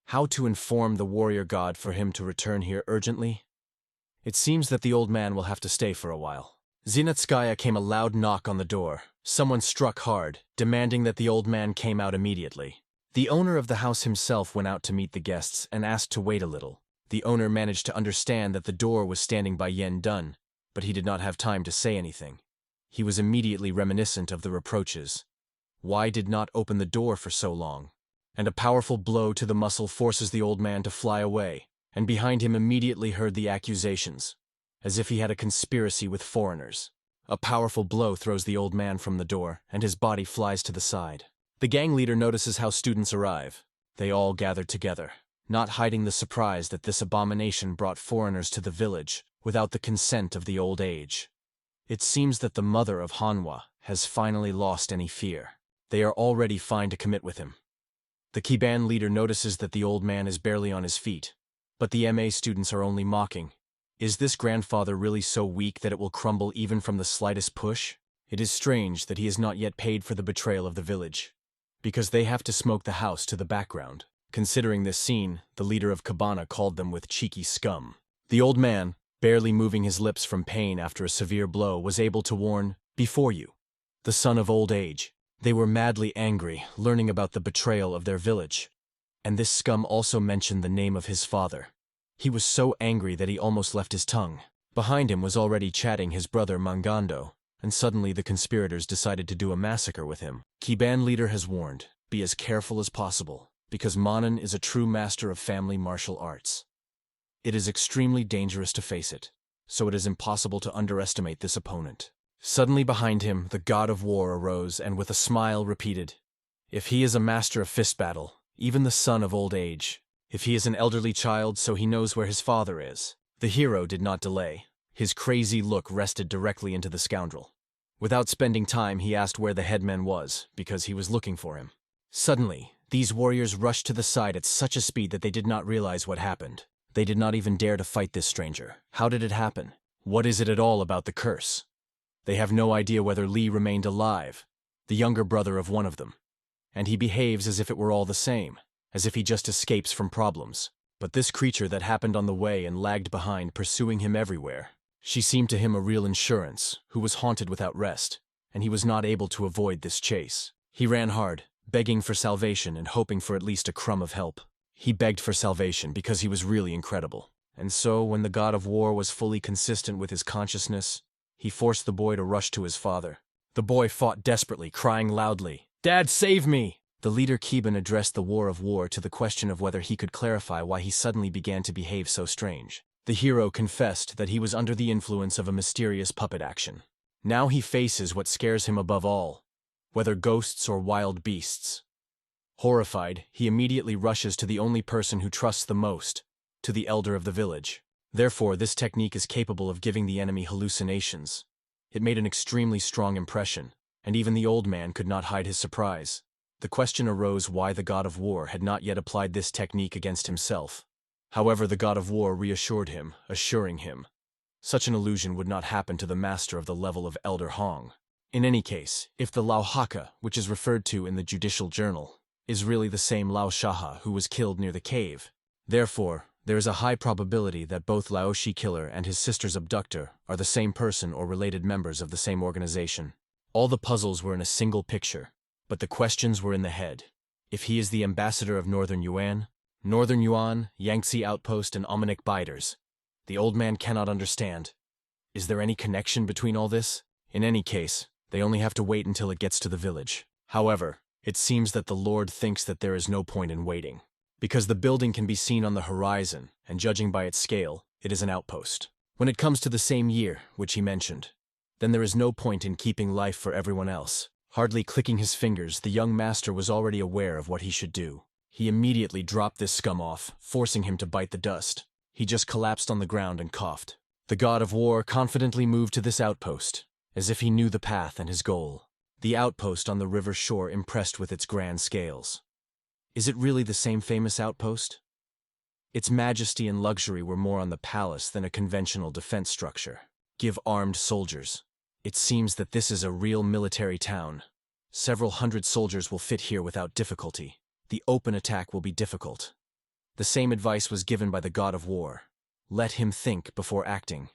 How to inform the warrior god for him to return here urgently? It seems that the old man will have to stay for a while. Zenitskaya came a loud knock on the door. Someone struck hard, demanding that the old man came out immediately. The owner of the house himself went out to meet the guests and asked to wait a little. The owner managed to understand that the door was standing by Yen Dun, but he did not have time to say anything. He was immediately reminiscent of the reproaches. Why did not open the door for so long? And a powerful blow to the muscle forces the old man to fly away, and behind him immediately heard the accusations, as if he had a conspiracy with foreigners. A powerful blow throws the old man from the door, and his body flies to the side. The gang leader notices how students arrive. They all gather together, not hiding the surprise that this abomination brought foreigners to the village without the consent of the old age. It seems that the mother of Manhwa has finally lost any fear. They are already fine to commit with him. The Kiban leader notices that the old man is barely on his feet, but the MA students are only mocking. Is this grandfather really so weak that it will crumble even from the slightest push? It is strange that he has not yet paid for the betrayal of the village, because they have to smoke the house to the background. Considering this scene, the leader of Cabana called them with cheeky scum. The old man, barely moving his lips from pain after a severe blow, was able to warn, "Before you, the son of old age." They were madly angry, learning about the betrayal of their village. And this scum also mentioned the name of his father. He was so angry that he almost left his tongue. Behind him was already chatting his brother Mangando, and suddenly the conspirators decided to do a massacre with him. Kiban leader has warned, be as careful as possible, because Manan is a true master of family martial arts. It is extremely dangerous to face it, so it is impossible to underestimate this opponent. Suddenly behind him, the god of war arose and with a smile repeated, "If he is a master of fist battle, even the son of old age. If he is an elderly child, so he knows where his father is." The hero did not delay. His crazy look rested directly into the scoundrel. Without spending time, he asked where the headman was, because he was looking for him. Suddenly, these warriors rushed to the side at such a speed that they did not realize what happened. They did not even dare to fight this stranger. How did it happen? What is it at all about the curse? They have no idea whether Li remained alive, the younger brother of one of them. And he behaves as if it were all the same, as if he just escapes from problems. But this creature that happened on the way and lagged behind, pursuing him everywhere, she seemed to him a real insurance, who was haunted without rest, and he was not able to avoid this chase. He ran hard, begging for salvation and hoping for at least a crumb of help. He begged for salvation because he was really incredible. And so, when the god of war was fully consistent with his consciousness, he forced the boy to rush to his father. The boy fought desperately, crying loudly, "Dad, save me!" The leader Kiban addressed the war of war to the question of whether he could clarify why he suddenly began to behave so strange. The hero confessed that he was under the influence of a mysterious puppet action. Now he faces what scares him above all, whether ghosts or wild beasts. Horrified, he immediately rushes to the only person who trusts the most, to the elder of the village. Therefore, this technique is capable of giving the enemy hallucinations. It made an extremely strong impression, and even the old man could not hide his surprise. The question arose why the god of war had not yet applied this technique against himself. However, the god of war reassured him, assuring him such an illusion would not happen to the master of the level of Elder Hong. In any case, if the Lao Haka, which is referred to in the judicial journal, is really the same Lao Shaha who was killed near the cave, therefore, there is a high probability that both Laoshi killer and his sister's abductor are the same person or related members of the same organization. All the puzzles were in a single picture, but the questions were in the head. If he is the ambassador of Northern Yuan, Yangtze Outpost, and Omnic Biters, the old man cannot understand. Is there any connection between all this? In any case, they only have to wait until it gets to the village. However, it seems that the Lord thinks that there is no point in waiting, because the building can be seen on the horizon, and judging by its scale, it is an outpost. When it comes to the same year, which he mentioned, then there is no point in keeping life for everyone else. Hardly clicking his fingers, the young master was already aware of what he should do. He immediately dropped this scum off, forcing him to bite the dust. He just collapsed on the ground and coughed. The god of war confidently moved to this outpost, as if he knew the path and his goal. The outpost on the river shore impressed with its grand scales. Is it really the same famous outpost? Its majesty and luxury were more on the palace than a conventional defense structure. Give armed soldiers. It seems that this is a real military town. Several hundred soldiers will fit here without difficulty. The open attack will be difficult. The same advice was given by the god of war. Let him think before acting.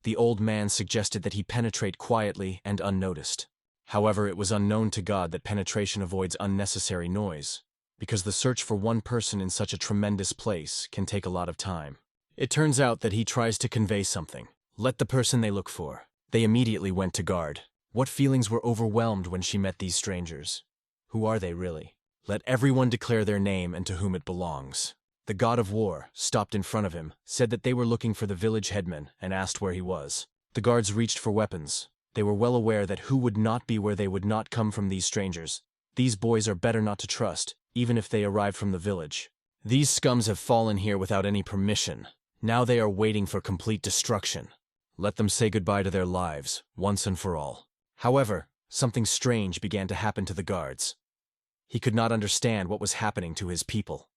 The old man suggested that he penetrate quietly and unnoticed. However, it was unknown to God that penetration avoids unnecessary noise, because the search for one person in such a tremendous place can take a lot of time. It turns out that he tries to convey something. Let the person they look for. They immediately went to guard. What feelings were overwhelmed when she met these strangers? Who are they really? Let everyone declare their name and to whom it belongs. The god of war stopped in front of him, said that they were looking for the village headman, and asked where he was. The guards reached for weapons. They were well aware that who would not be where they would not come from these strangers. These boys are better not to trust, even if they arrived from the village. These scums have fallen here without any permission. Now they are waiting for complete destruction. Let them say goodbye to their lives, once and for all. However, something strange began to happen to the guards. He could not understand what was happening to his people.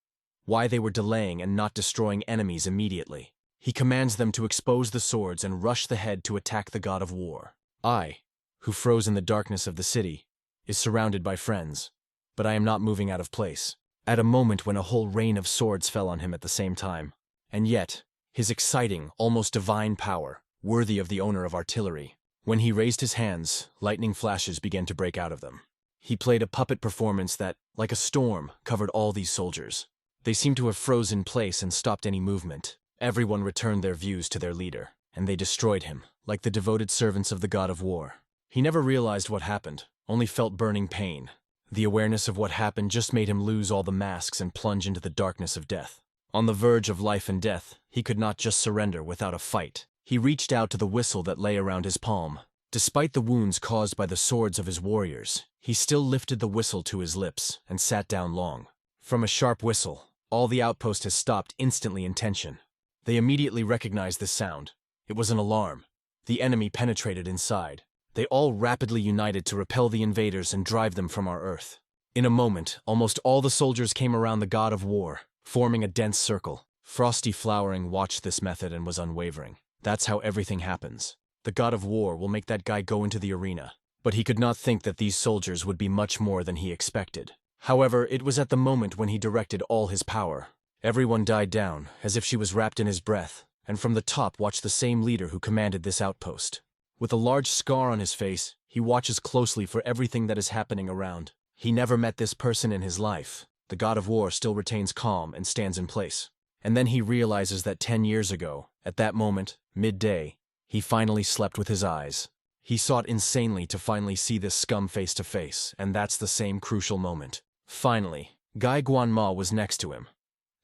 Why they were delaying and not destroying enemies immediately. He commands them to expose the swords and rush the head to attack the god of war. I, who froze in the darkness of the city, is surrounded by friends, but I am not moving out of place. At a moment when a whole rain of swords fell on him at the same time. And yet, his exciting, almost divine power, worthy of the owner of artillery. When he raised his hands, lightning flashes began to break out of them. He played a puppet performance that, like a storm, covered all these soldiers. They seemed to have frozen in place and stopped any movement. Everyone returned their views to their leader, and they destroyed him, like the devoted servants of the god of war. He never realized what happened, only felt burning pain. The awareness of what happened just made him lose all the masks and plunge into the darkness of death. On the verge of life and death, he could not just surrender without a fight. He reached out to the whistle that lay around his palm. Despite the wounds caused by the swords of his warriors, he still lifted the whistle to his lips and sat down long. From a sharp whistle, all the outpost has stopped instantly in tension. They immediately recognized this sound. It was an alarm. The enemy penetrated inside. They all rapidly united to repel the invaders and drive them from our earth. In a moment, almost all the soldiers came around the god of war, forming a dense circle. Frosty Flowering watched this method and was unwavering. That's how everything happens. The god of war will make that guy go into the arena. But he could not think that these soldiers would be much more than he expected. However, it was at the moment when he directed all his power. Everyone died down, as if she was wrapped in his breath, and from the top watched the same leader who commanded this outpost. With a large scar on his face, he watches closely for everything that is happening around. He never met this person in his life. The god of war still retains calm and stands in place. And then he realizes that 10 years ago, at that moment, midday, he finally slept with his eyes. He sought insanely to finally see this scum face to face, and that's the same crucial moment. Finally, Guy Guanma was next to him.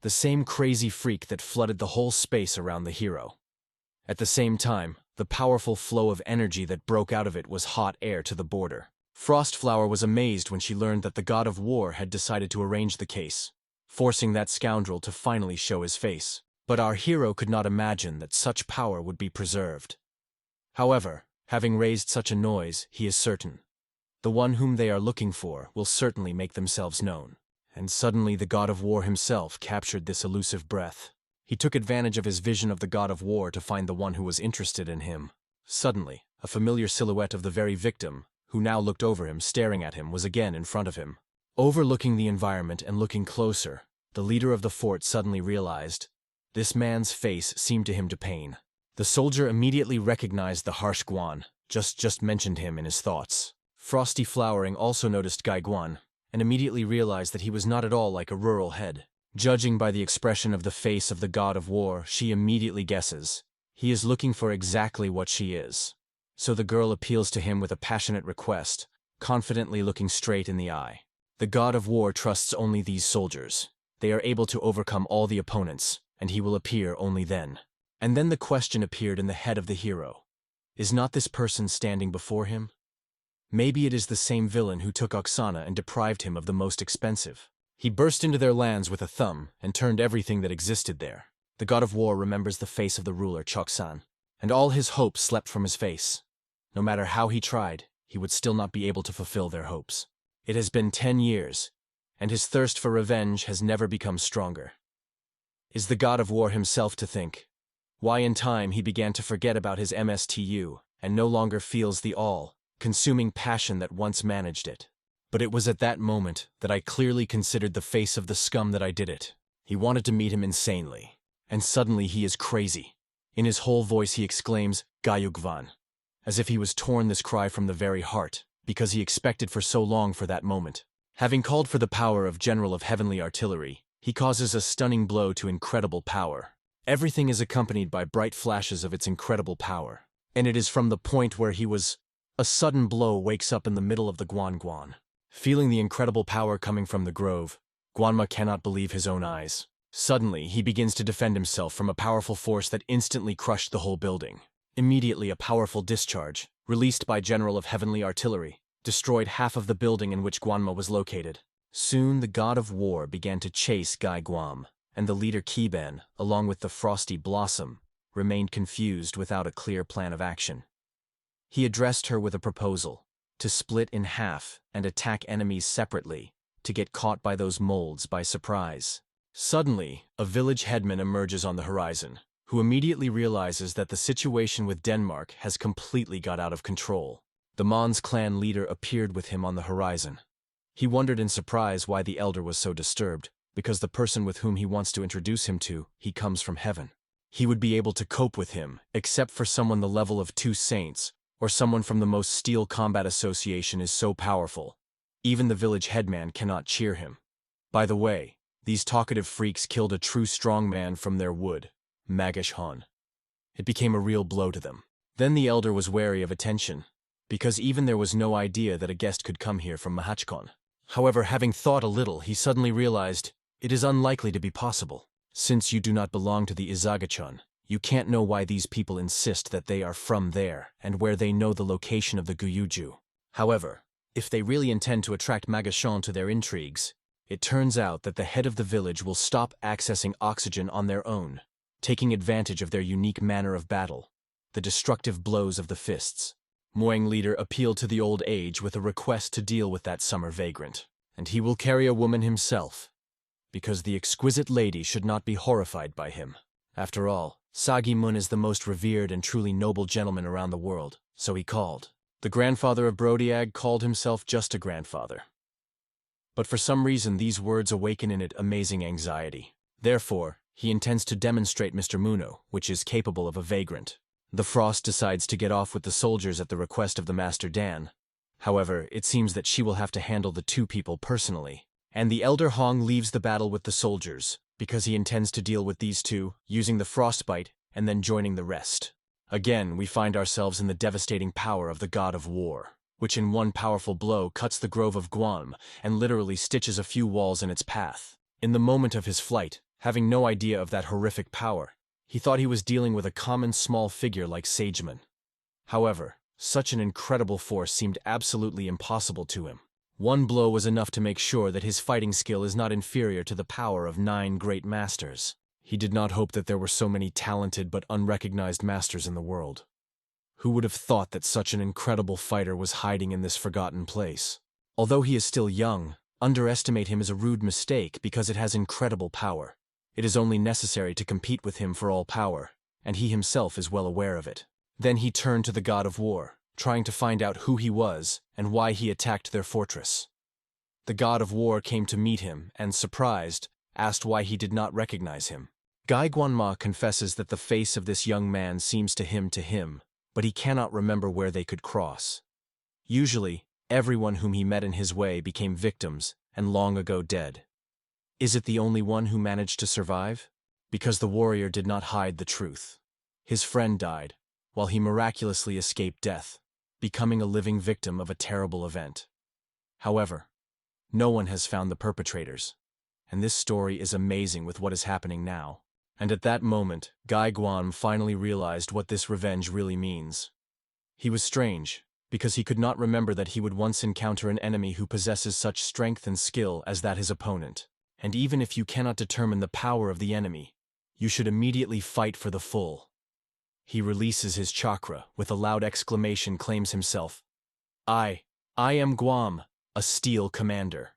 The same crazy freak that flooded the whole space around the hero. At the same time, the powerful flow of energy that broke out of it was hot air to the border. Frostflower was amazed when she learned that the god of war had decided to arrange the case, forcing that scoundrel to finally show his face. But our hero could not imagine that such power would be preserved. However, having raised such a noise, he is certain. The one whom they are looking for will certainly make themselves known. And suddenly the god of war himself captured this elusive breath. He took advantage of his vision of the god of war to find the one who was interested in him. Suddenly, a familiar silhouette of the very victim, who now looked over him, staring at him, was again in front of him. Overlooking the environment and looking closer, the leader of the fort suddenly realized this man's face seemed to him to pain. The soldier immediately recognized the harsh Guan, just mentioned him in his thoughts. Frosty Flowering also noticed Gai Guan, and immediately realized that he was not at all like a rural head. Judging by the expression of the face of the god of war, she immediately guesses he is looking for exactly what she is. So the girl appeals to him with a passionate request, confidently looking straight in the eye. The god of war trusts only these soldiers. They are able to overcome all the opponents, and he will appear only then. And then the question appeared in the head of the hero. Is not this person standing before him? Maybe it is the same villain who took Oksana and deprived him of the most expensive. He burst into their lands with a thumb and turned everything that existed there. The god of war remembers the face of the ruler Choksan, and all his hopes slept from his face. No matter how he tried, he would still not be able to fulfill their hopes. It has been 10 years, and his thirst for revenge has never become stronger. Is the god of war himself to think why in time he began to forget about his MSTU and no longer feels the all-consuming passion that once managed it. But it was at that moment that I clearly considered the face of the scum that I did it. He wanted to meet him insanely, and suddenly he is crazy. In his whole voice he exclaims, Gayugvan, as if he was torn this cry from the very heart, because he expected for so long for that moment. Having called for the power of General of Heavenly Artillery, he causes a stunning blow to incredible power. Everything is accompanied by bright flashes of its incredible power, and it is from the point where he was, a sudden blow wakes up in the middle of the Guan. Feeling the incredible power coming from the grove, Guanma cannot believe his own eyes. Suddenly, he begins to defend himself from a powerful force that instantly crushed the whole building. Immediately, a powerful discharge, released by General of Heavenly Artillery, destroyed half of the building in which Guanma was located. Soon, the god of war began to chase Gai Guam, and the leader Kiben, along with the Frosty Blossom, remained confused without a clear plan of action. He addressed her with a proposal, to split in half and attack enemies separately, to get caught by those molds by surprise. Suddenly, a village headman emerges on the horizon, who immediately realizes that the situation with Denmark has completely got out of control. The Mons clan leader appeared with him on the horizon. He wondered in surprise why the elder was so disturbed, because the person with whom he wants to introduce him to, he comes from heaven. He would be able to cope with him, except for someone the level of 2 saints, or someone from the most Steel Combat Association is so powerful. Even the village headman cannot cheer him. By the way, these talkative freaks killed a true strong man from their wood, Magish Han. It became a real blow to them. Then the elder was wary of attention, because even there was no idea that a guest could come here from Mahachkon. However, having thought a little, he suddenly realized it is unlikely to be possible. Since you do not belong to the Izagachon, you can't know why these people insist that they are from there, and where they know the location of the Guyuju. However, if they really intend to attract Magashon to their intrigues, it turns out that the head of the village will stop accessing oxygen on their own, taking advantage of their unique manner of battle, the destructive blows of the fists. Moang leader appealed to the old age with a request to deal with that summer vagrant, and he will carry a woman himself, because the exquisite lady should not be horrified by him. After all, Sagi Mun is the most revered and truly noble gentleman around the world, so he called. The grandfather of Brodiag called himself just a grandfather. But for some reason these words awaken in it amazing anxiety. Therefore, he intends to demonstrate Mr. Muno, which is capable of a vagrant. The Frost decides to get off with the soldiers at the request of the Master Dan. However, it seems that she will have to handle the 2 people personally. And the Elder Hong leaves the battle with the soldiers, because he intends to deal with these 2, using the frostbite, and then joining the rest. Again, we find ourselves in the devastating power of the god of war, which in one powerful blow cuts the grove of Guam and literally stitches a few walls in its path. In the moment of his flight, having no idea of that horrific power, he thought he was dealing with a common small figure like Sageman. However, such an incredible force seemed absolutely impossible to him. One blow was enough to make sure that his fighting skill is not inferior to the power of 9 great masters. He did not hope that there were so many talented but unrecognized masters in the world. Who would have thought that such an incredible fighter was hiding in this forgotten place? Although he is still young, underestimate him is a rude mistake because it has incredible power. It is only necessary to compete with him for all power, and he himself is well aware of it. Then he turned to the god of war, trying to find out who he was and why he attacked their fortress. The god of war came to meet him and, surprised, asked why he did not recognize him. Guy Guanma confesses that the face of this young man seems to him, but he cannot remember where they could cross. Usually, everyone whom he met in his way became victims and long ago dead. Is it the only one who managed to survive? Because the warrior did not hide the truth. His friend died, while he miraculously escaped death, becoming a living victim of a terrible event. However, no one has found the perpetrators, and this story is amazing with what is happening now. And at that moment, Guy Guam finally realized what this revenge really means. He was strange, because he could not remember that he would once encounter an enemy who possesses such strength and skill as that his opponent. And even if you cannot determine the power of the enemy, you should immediately fight for the full. He releases his chakra, with a loud exclamation claims himself, I am Guam, a steel commander.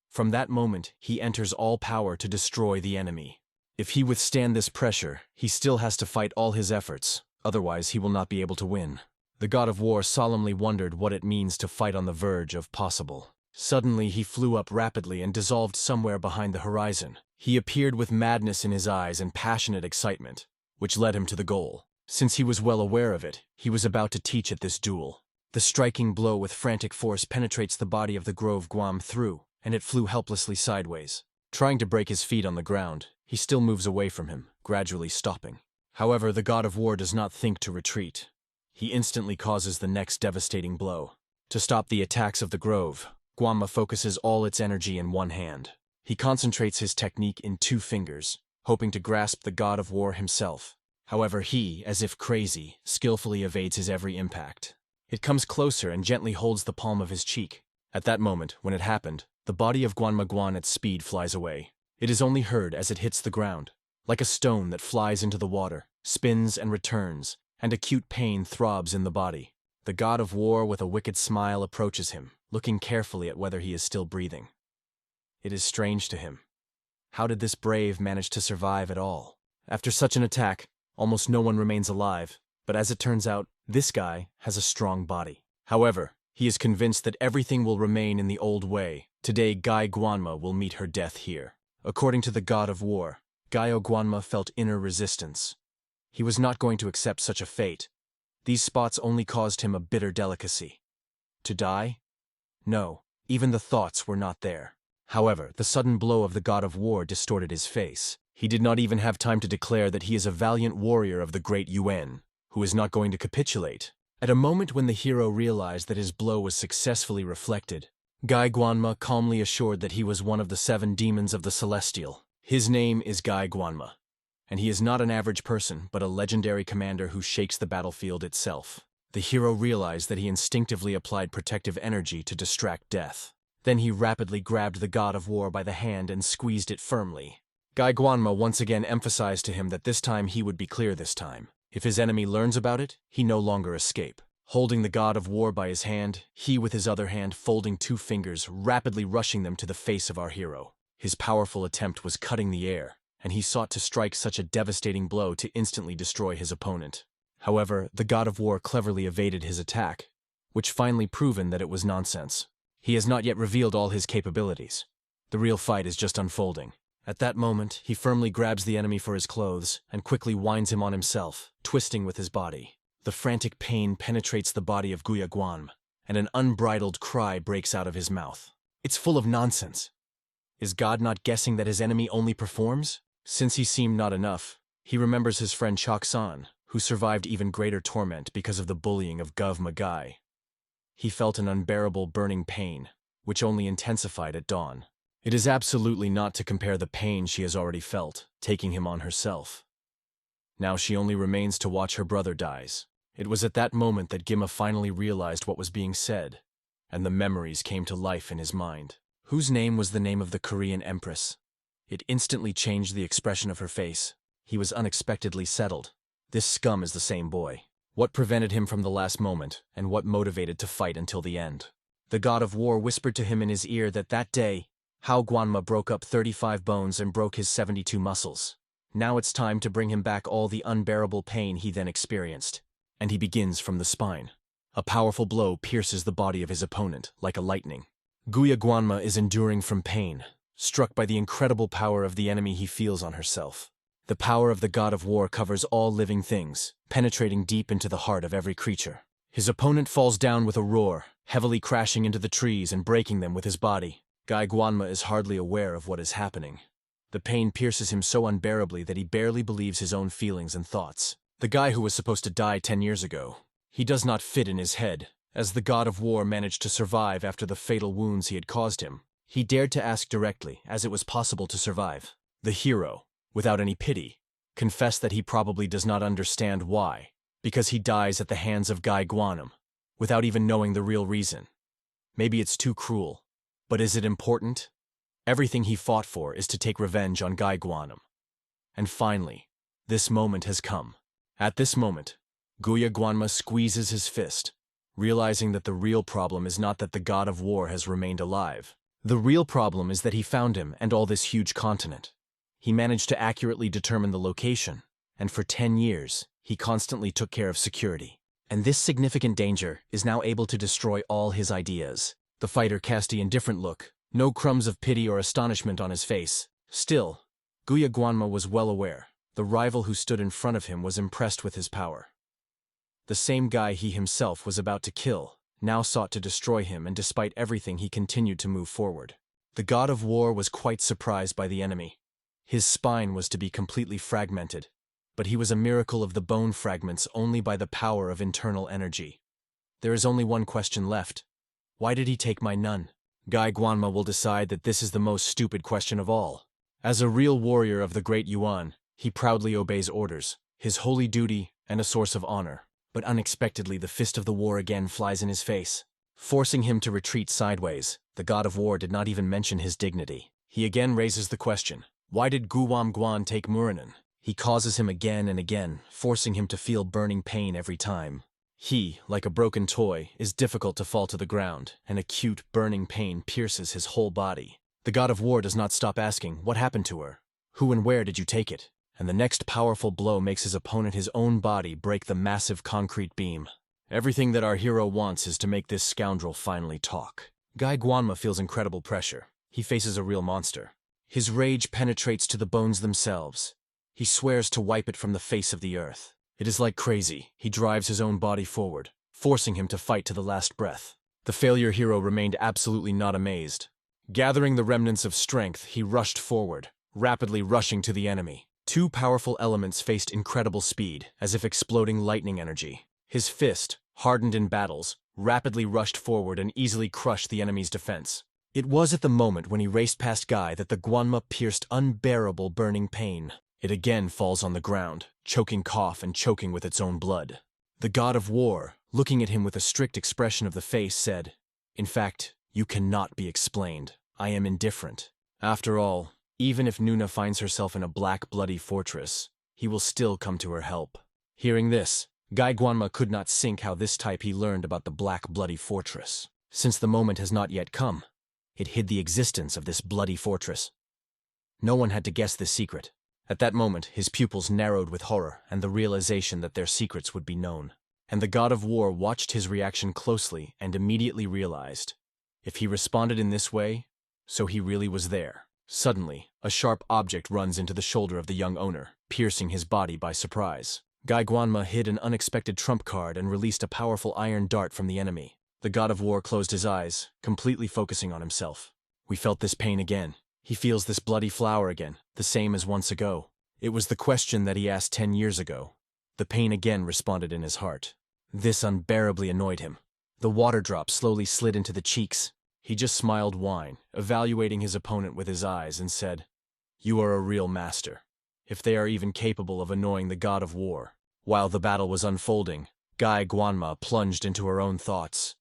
From that moment, he enters all power to destroy the enemy. If he withstand this pressure, he still has to fight all his efforts, otherwise he will not be able to win. The god of war solemnly wondered what it means to fight on the verge of possible. Suddenly he flew up rapidly and dissolved somewhere behind the horizon. He appeared with madness in his eyes and passionate excitement, which led him to the goal. Since he was well aware of it, he was about to teach at this duel. The striking blow with frantic force penetrates the body of the Grove Guam through, and it flew helplessly sideways. Trying to break his feet on the ground, he still moves away from him, gradually stopping. However, the god of war does not think to retreat. He instantly causes the next devastating blow. To stop the attacks of the Grove, Guamma focuses all its energy in one hand. He concentrates his technique in 2 fingers, hoping to grasp the god of war himself. However, he, as if crazy, skillfully evades his every impact. It comes closer and gently holds the palm of his cheek. At that moment, when it happened, the body of Guanma Guan at speed flies away. It is only heard as it hits the ground, like a stone that flies into the water, spins and returns, and acute pain throbs in the body. The god of war with a wicked smile approaches him, looking carefully at whether he is still breathing. It is strange to him. How did this brave manage to survive at all? After such an attack, almost no one remains alive, but as it turns out, this guy has a strong body. However, he is convinced that everything will remain in the old way. Today, Guy Guanma will meet her death here. According to the god of war, Gaio Guanma felt inner resistance. He was not going to accept such a fate. These spots only caused him a bitter delicacy. To die? No, even the thoughts were not there. However, the sudden blow of the god of war distorted his face. He did not even have time to declare that he is a valiant warrior of the great Yuan, who is not going to capitulate. At a moment when the hero realized that his blow was successfully reflected, Guy Guanma calmly assured that he was one of the 7 demons of the Celestial. His name is Guy Guanma, and he is not an average person, but a legendary commander who shakes the battlefield itself. The hero realized that he instinctively applied protective energy to distract death. Then he rapidly grabbed the god of war by the hand and squeezed it firmly. Guy Guanma once again emphasized to him that this time he would be clear this time. If his enemy learns about it, he no longer escape. Holding the god of war by his hand, he with his other hand folding 2 fingers, rapidly rushing them to the face of our hero. His powerful attempt was cutting the air, and he sought to strike such a devastating blow to instantly destroy his opponent. However, the god of war cleverly evaded his attack, which finally proven that it was nonsense. He has not yet revealed all his capabilities. The real fight is just unfolding. At that moment, he firmly grabs the enemy for his clothes and quickly winds him on himself, twisting with his body. The frantic pain penetrates the body of Guya Guam, and an unbridled cry breaks out of his mouth. It's full of nonsense. Is God not guessing that his enemy only performs? Since he seemed not enough, he remembers his friend Chok San, who survived even greater torment because of the bullying of Gov Magai. He felt an unbearable burning pain, which only intensified at dawn. It is absolutely not to compare the pain she has already felt, taking him on herself. Now she only remains to watch her brother dies. It was at that moment that Gimma finally realized what was being said, and the memories came to life in his mind. Whose name was the name of the Korean empress? It instantly changed the expression of her face. He was unexpectedly settled. This scum is the same boy. What prevented him from the last moment, and what motivated to fight until the end? The god of war whispered to him in his ear that day, how Guanma broke up 35 bones and broke his 72 muscles. Now it's time to bring him back all the unbearable pain he then experienced. And he begins from the spine. A powerful blow pierces the body of his opponent, like a lightning. Guya Guanma is enduring from pain, struck by the incredible power of the enemy he feels on herself. The power of the god of war covers all living things, penetrating deep into the heart of every creature. His opponent falls down with a roar, heavily crashing into the trees and breaking them with his body. Guy Guanma is hardly aware of what is happening. The pain pierces him so unbearably that he barely believes his own feelings and thoughts. The guy who was supposed to die 10 years ago, he does not fit in his head, as the god of war managed to survive after the fatal wounds he had caused him. He dared to ask directly, as it was possible to survive. The hero, without any pity, confessed that he probably does not understand why, because he dies at the hands of Guy Guanam, without even knowing the real reason. Maybe it's too cruel, but is it important? Everything he fought for is to take revenge on Guy Guanam. And finally, this moment has come. At this moment, Guya Guanma squeezes his fist, realizing that the real problem is not that the god of war has remained alive. The real problem is that he found him and all this huge continent. He managed to accurately determine the location, and for 10 years, he constantly took care of security. And this significant danger is now able to destroy all his ideas. The fighter cast an indifferent look, no crumbs of pity or astonishment on his face. Still, Guya Guanma was well aware. The rival who stood in front of him was impressed with his power. The same guy he himself was about to kill now sought to destroy him, and despite everything he continued to move forward. The god of war was quite surprised by the enemy. His spine was to be completely fragmented, but he was a miracle of the bone fragments only by the power of internal energy. There is only one question left. Why did he take my nun? Guy Guanma will decide that this is the most stupid question of all. As a real warrior of the Great Yuan, he proudly obeys orders, his holy duty and a source of honor. But unexpectedly the fist of the war again flies in his face, forcing him to retreat sideways. The god of war did not even mention his dignity. He again raises the question, why did Guam Guan take Muranin? He causes him again and again, forcing him to feel burning pain every time. He, like a broken toy, is difficult to fall to the ground, and acute burning pain pierces his whole body. The god of war does not stop asking, what happened to her? Who and where did you take it? And the next powerful blow makes his opponent his own body break the massive concrete beam. Everything that our hero wants is to make this scoundrel finally talk. Guy Guanma feels incredible pressure. He faces a real monster. His rage penetrates to the bones themselves. He swears to wipe it from the face of the earth. It is like crazy. He drives his own body forward, forcing him to fight to the last breath. The failure hero remained absolutely not amazed. Gathering the remnants of strength, he rushed forward, rapidly rushing to the enemy. Two powerful elements faced incredible speed, as if exploding lightning energy. His fist, hardened in battles, rapidly rushed forward and easily crushed the enemy's defense. It was at the moment when he raced past Guy that the Guanma pierced unbearable burning pain. It again falls on the ground, choking cough and choking with its own blood. The god of war, looking at him with a strict expression of the face, said, "In fact, you cannot be explained. I am indifferent. After all, even if Nuna finds herself in a black, bloody fortress, he will still come to her help." Hearing this, Guy Guanma could not sink how this type he learned about the black, bloody fortress. Since the moment has not yet come, it hid the existence of this bloody fortress. No one had to guess this secret. At that moment, his pupils narrowed with horror and the realization that their secrets would be known. And the god of war watched his reaction closely and immediately realized, if he responded in this way, so he really was there. Suddenly, a sharp object runs into the shoulder of the young owner, piercing his body by surprise. Guy Guanma hid an unexpected trump card and released a powerful iron dart from the enemy. The god of war closed his eyes, completely focusing on himself. We felt this pain again. He feels this bloody flower again, the same as once ago. It was the question that he asked 10 years ago. The pain again responded in his heart. This unbearably annoyed him. The water drop slowly slid into the cheeks. He just smiled wine, evaluating his opponent with his eyes, and said, "You are a real master, if they are even capable of annoying the god of war." While the battle was unfolding, Guy Guanma plunged into her own thoughts.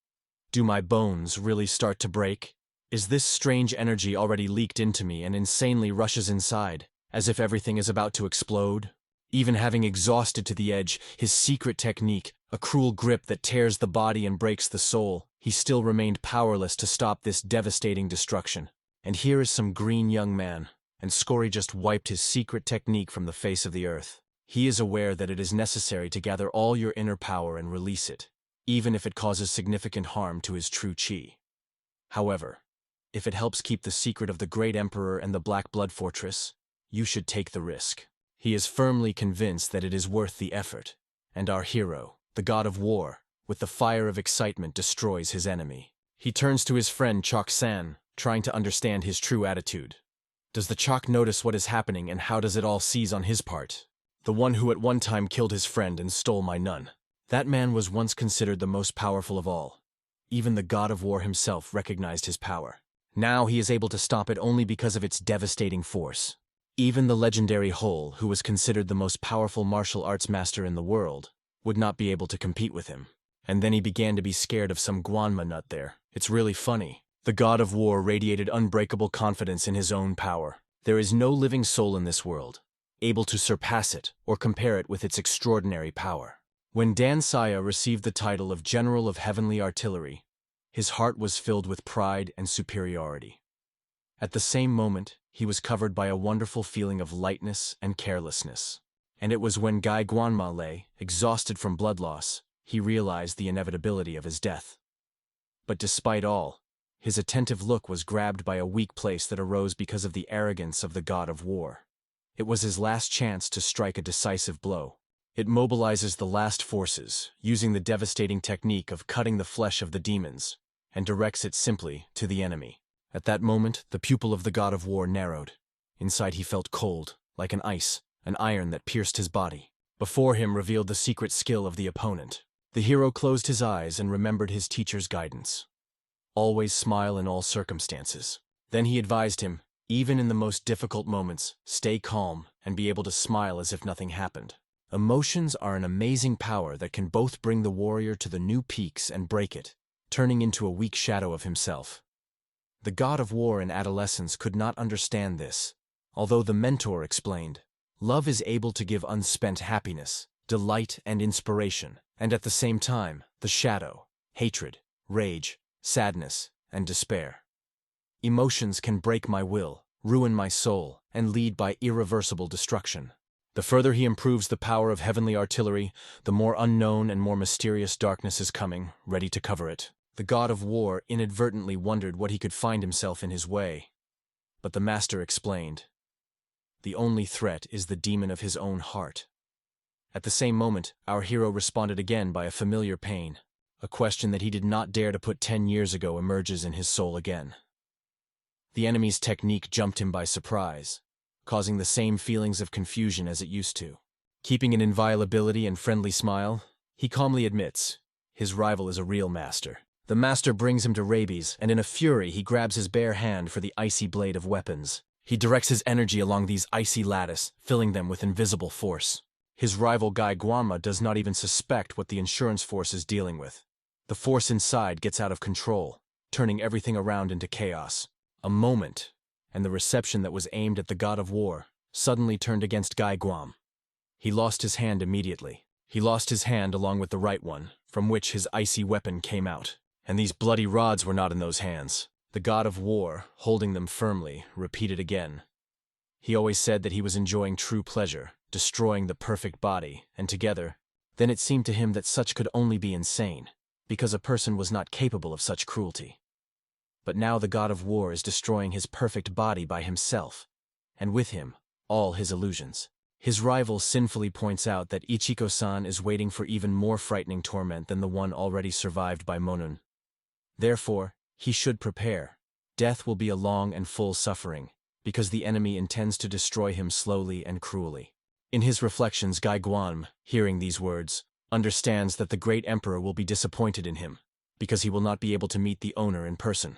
Do my bones really start to break? Is this strange energy already leaked into me and insanely rushes inside, as if everything is about to explode? Even having exhausted to the edge his secret technique, a cruel grip that tears the body and breaks the soul, he still remained powerless to stop this devastating destruction. And here is some green young man, and Scory just wiped his secret technique from the face of the earth. He is aware that it is necessary to gather all your inner power and release it, even if it causes significant harm to his true chi. However, if it helps keep the secret of the Great Emperor and the Black Blood Fortress, you should take the risk. He is firmly convinced that it is worth the effort, and our hero, the god of war, with the fire of excitement destroys his enemy. He turns to his friend Chok-san, trying to understand his true attitude. Does the Chok notice what is happening, and how does it all seize on his part? The one who at one time killed his friend and stole my nun. That man was once considered the most powerful of all. Even the god of war himself recognized his power. Now he is able to stop it only because of its devastating force. Even the legendary Hole, who was considered the most powerful martial arts master in the world, would not be able to compete with him. And then he began to be scared of some Guanma nut there. It's really funny. The god of war radiated unbreakable confidence in his own power. There is no living soul in this world able to surpass it or compare it with its extraordinary power. When Dan Saya received the title of General of Heavenly Artillery, his heart was filled with pride and superiority. At the same moment, he was covered by a wonderful feeling of lightness and carelessness. And it was when Guy Guanma lay, exhausted from blood loss, he realized the inevitability of his death. But despite all, his attentive look was grabbed by a weak place that arose because of the arrogance of the god of war. It was his last chance to strike a decisive blow. It mobilizes the last forces, using the devastating technique of cutting the flesh of the demons, and directs it simply to the enemy. At that moment, the pupil of the god of war narrowed. Inside he felt cold, like an ice, an iron that pierced his body. Before him revealed the secret skill of the opponent. The hero closed his eyes and remembered his teacher's guidance. Always smile in all circumstances. Then he advised him, even in the most difficult moments, stay calm and be able to smile as if nothing happened. Emotions are an amazing power that can both bring the warrior to the new peaks and break it, turning into a weak shadow of himself. The god of war in adolescence could not understand this, although the mentor explained, love is able to give unspent happiness, delight, and inspiration, and at the same time, the shadow, hatred, rage, sadness, and despair. Emotions can break my will, ruin my soul, and lead by irreversible destruction. The further he improves the power of heavenly artillery, the more unknown and more mysterious darkness is coming, ready to cover it. The god of war inadvertently wondered what he could find himself in his way. But the master explained, the only threat is the demon of his own heart. At the same moment, our hero responded again by a familiar pain. A question that he did not dare to put 10 years ago emerges in his soul again. The enemy's technique jumped him by surprise, causing the same feelings of confusion as it used to. Keeping an inviolability and friendly smile, he calmly admits, his rival is a real master. The master brings him to rabies, and in a fury he grabs his bare hand for the icy blade of weapons. He directs his energy along these icy lattice, filling them with invisible force. His rival Guy Guanma does not even suspect what the insurance force is dealing with. The force inside gets out of control, turning everything around into chaos. A moment, and the reception that was aimed at the god of war suddenly turned against Guy Guam. He lost his hand immediately. He lost his hand along with the right one, from which his icy weapon came out. And these bloody rods were not in those hands. The god of war, holding them firmly, repeated again. He always said that he was enjoying true pleasure, destroying the perfect body, and together, then it seemed to him that such could only be insane, because a person was not capable of such cruelty. But now the god of war is destroying his perfect body by himself, and with him, all his illusions. His rival sinfully points out that Ichiko-san is waiting for even more frightening torment than the one already survived by Monun. Therefore, he should prepare. Death will be a long and full suffering, because the enemy intends to destroy him slowly and cruelly. In his reflections, Guy Guam, hearing these words, understands that the great emperor will be disappointed in him, because he will not be able to meet the owner in person.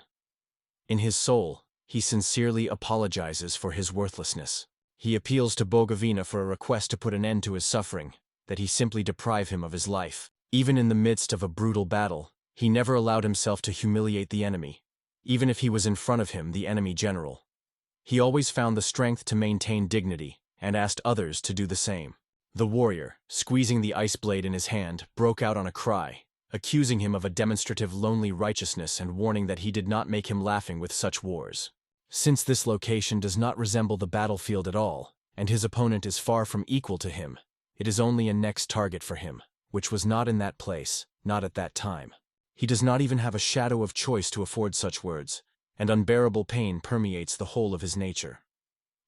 In his soul, he sincerely apologizes for his worthlessness. He appeals to Bogavina for a request to put an end to his suffering, that he simply deprive him of his life. Even in the midst of a brutal battle, he never allowed himself to humiliate the enemy, even if he was in front of him, the enemy general. He always found the strength to maintain dignity, and asked others to do the same. The warrior, squeezing the ice blade in his hand, broke out on a cry, accusing him of a demonstrative lonely righteousness and warning that he did not make him laughing with such wars. Since this location does not resemble the battlefield at all, and his opponent is far from equal to him, it is only a next target for him, which was not in that place, not at that time. He does not even have a shadow of choice to afford such words, and unbearable pain permeates the whole of his nature.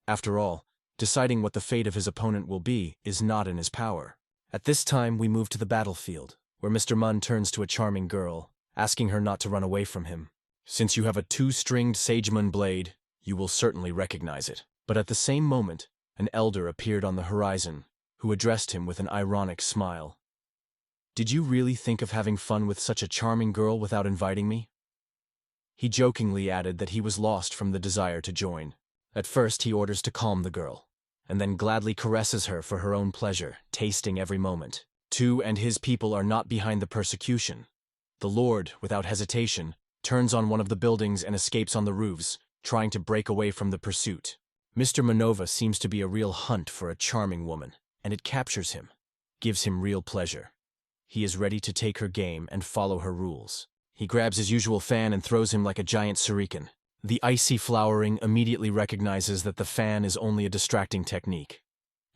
After all, deciding what the fate of his opponent will be is not in his power. At this time, we move to the battlefield, where Mr. Mun turns to a charming girl, asking her not to run away from him. Since you have a two-stringed Sagemun blade, you will certainly recognize it. But at the same moment, an elder appeared on the horizon, who addressed him with an ironic smile. Did you really think of having fun with such a charming girl without inviting me? He jokingly added that he was lost from the desire to join. At first, he orders to calm the girl, and then gladly caresses her for her own pleasure, tasting every moment. Tu and his people are not behind the persecution. The Lord, without hesitation, turns on one of the buildings and escapes on the roofs, trying to break away from the pursuit. Mr. Manova seems to be a real hunt for a charming woman, and it captures him, gives him real pleasure. He is ready to take her game and follow her rules. He grabs his usual fan and throws him like a giant shuriken. The icy flowering immediately recognizes that the fan is only a distracting technique,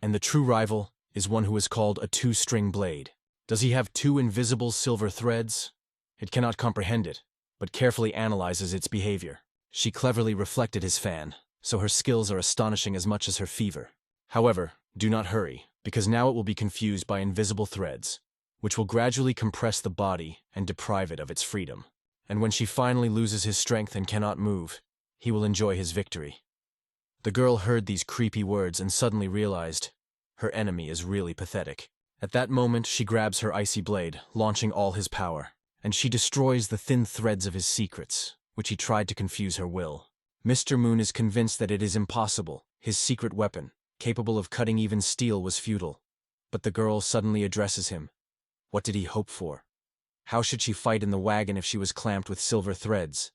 and the true rival is one who is called a two-string blade. Does he have two invisible silver threads? It cannot comprehend it, but carefully analyzes its behavior. She cleverly reflected his fan, so her skills are astonishing as much as her fever. However, do not hurry, because now it will be confused by invisible threads, which will gradually compress the body and deprive it of its freedom. And when she finally loses his strength and cannot move, he will enjoy his victory. The girl heard these creepy words and suddenly realized her enemy is really pathetic. At that moment, she grabs her icy blade, launching all his power, and she destroys the thin threads of his secrets, which he tried to confuse her will. Mr. Moon is convinced that it is impossible. His secret weapon, capable of cutting even steel, was futile. But the girl suddenly addresses him. What did he hope for? How should she fight in the wagon if she was clamped with silver threads?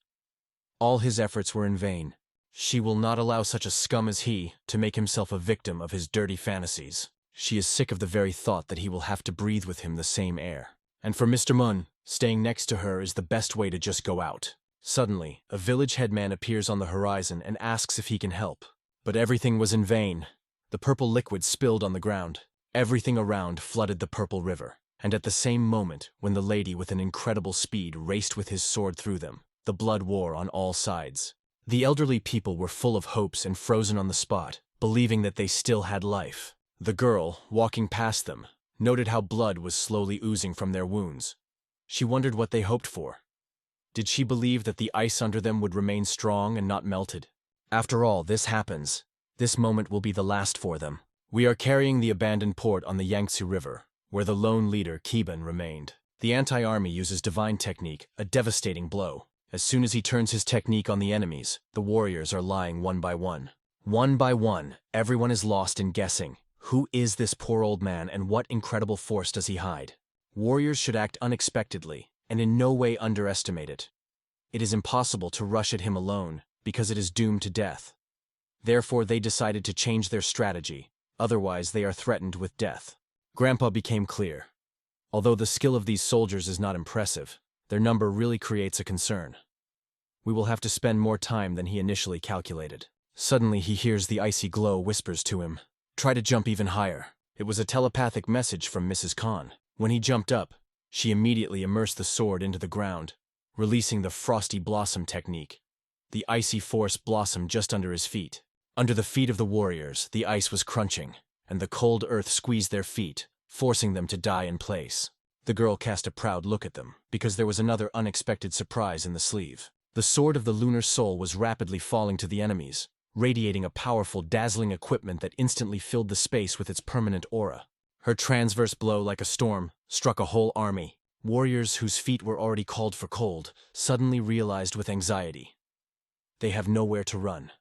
All his efforts were in vain. She will not allow such a scum as he to make himself a victim of his dirty fantasies. She is sick of the very thought that he will have to breathe with him the same air. And for Mr. Mun, staying next to her is the best way to just go out. Suddenly, a village headman appears on the horizon and asks if he can help. But everything was in vain. The purple liquid spilled on the ground. Everything around flooded the purple river. And at the same moment, when the lady with an incredible speed raced with his sword through them, the blood war on all sides. The elderly people were full of hopes and frozen on the spot, believing that they still had life. The girl, walking past them, noted how blood was slowly oozing from their wounds. She wondered what they hoped for. Did she believe that the ice under them would remain strong and not melted? After all, this happens. This moment will be the last for them. We are carrying the abandoned port on the Yangtze River, where the lone leader, Kiban, remained. The anti-army uses divine technique, a devastating blow. As soon as he turns his technique on the enemies, the warriors are lying one by one. One by one, everyone is lost in guessing. Who is this poor old man, and what incredible force does he hide? Warriors should act unexpectedly, and in no way underestimate it. It is impossible to rush at him alone, because it is doomed to death. Therefore, they decided to change their strategy, otherwise they are threatened with death. Grandpa became clear. Although the skill of these soldiers is not impressive, their number really creates a concern. We will have to spend more time than he initially calculated. Suddenly he hears the icy glow whispers to him, "Try to jump even higher." It was a telepathic message from Mrs. Khan. When he jumped up, she immediately immersed the sword into the ground, releasing the frosty blossom technique. The icy force blossomed just under his feet. Under the feet of the warriors, the ice was crunching, and the cold earth squeezed their feet, forcing them to die in place. The girl cast a proud look at them, because there was another unexpected surprise in the sleeve. The sword of the lunar soul was rapidly falling to the enemies, radiating a powerful, dazzling equipment that instantly filled the space with its permanent aura. Her transverse blow, like a storm, struck a whole army. Warriors whose feet were already called for cold suddenly realized with anxiety. They have nowhere to run,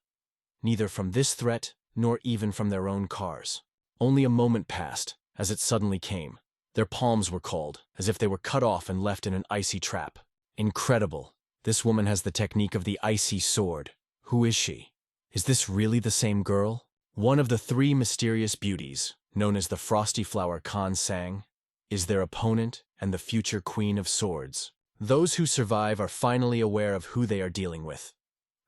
neither from this threat nor even from their own cars. Only a moment passed, as it suddenly came. Their palms were cold, as if they were cut off and left in an icy trap. Incredible. This woman has the technique of the icy sword. Who is she? Is this really the same girl? One of the three mysterious beauties, known as the Frosty Flower Khan Sang, is their opponent and the future Queen of Swords. Those who survive are finally aware of who they are dealing with.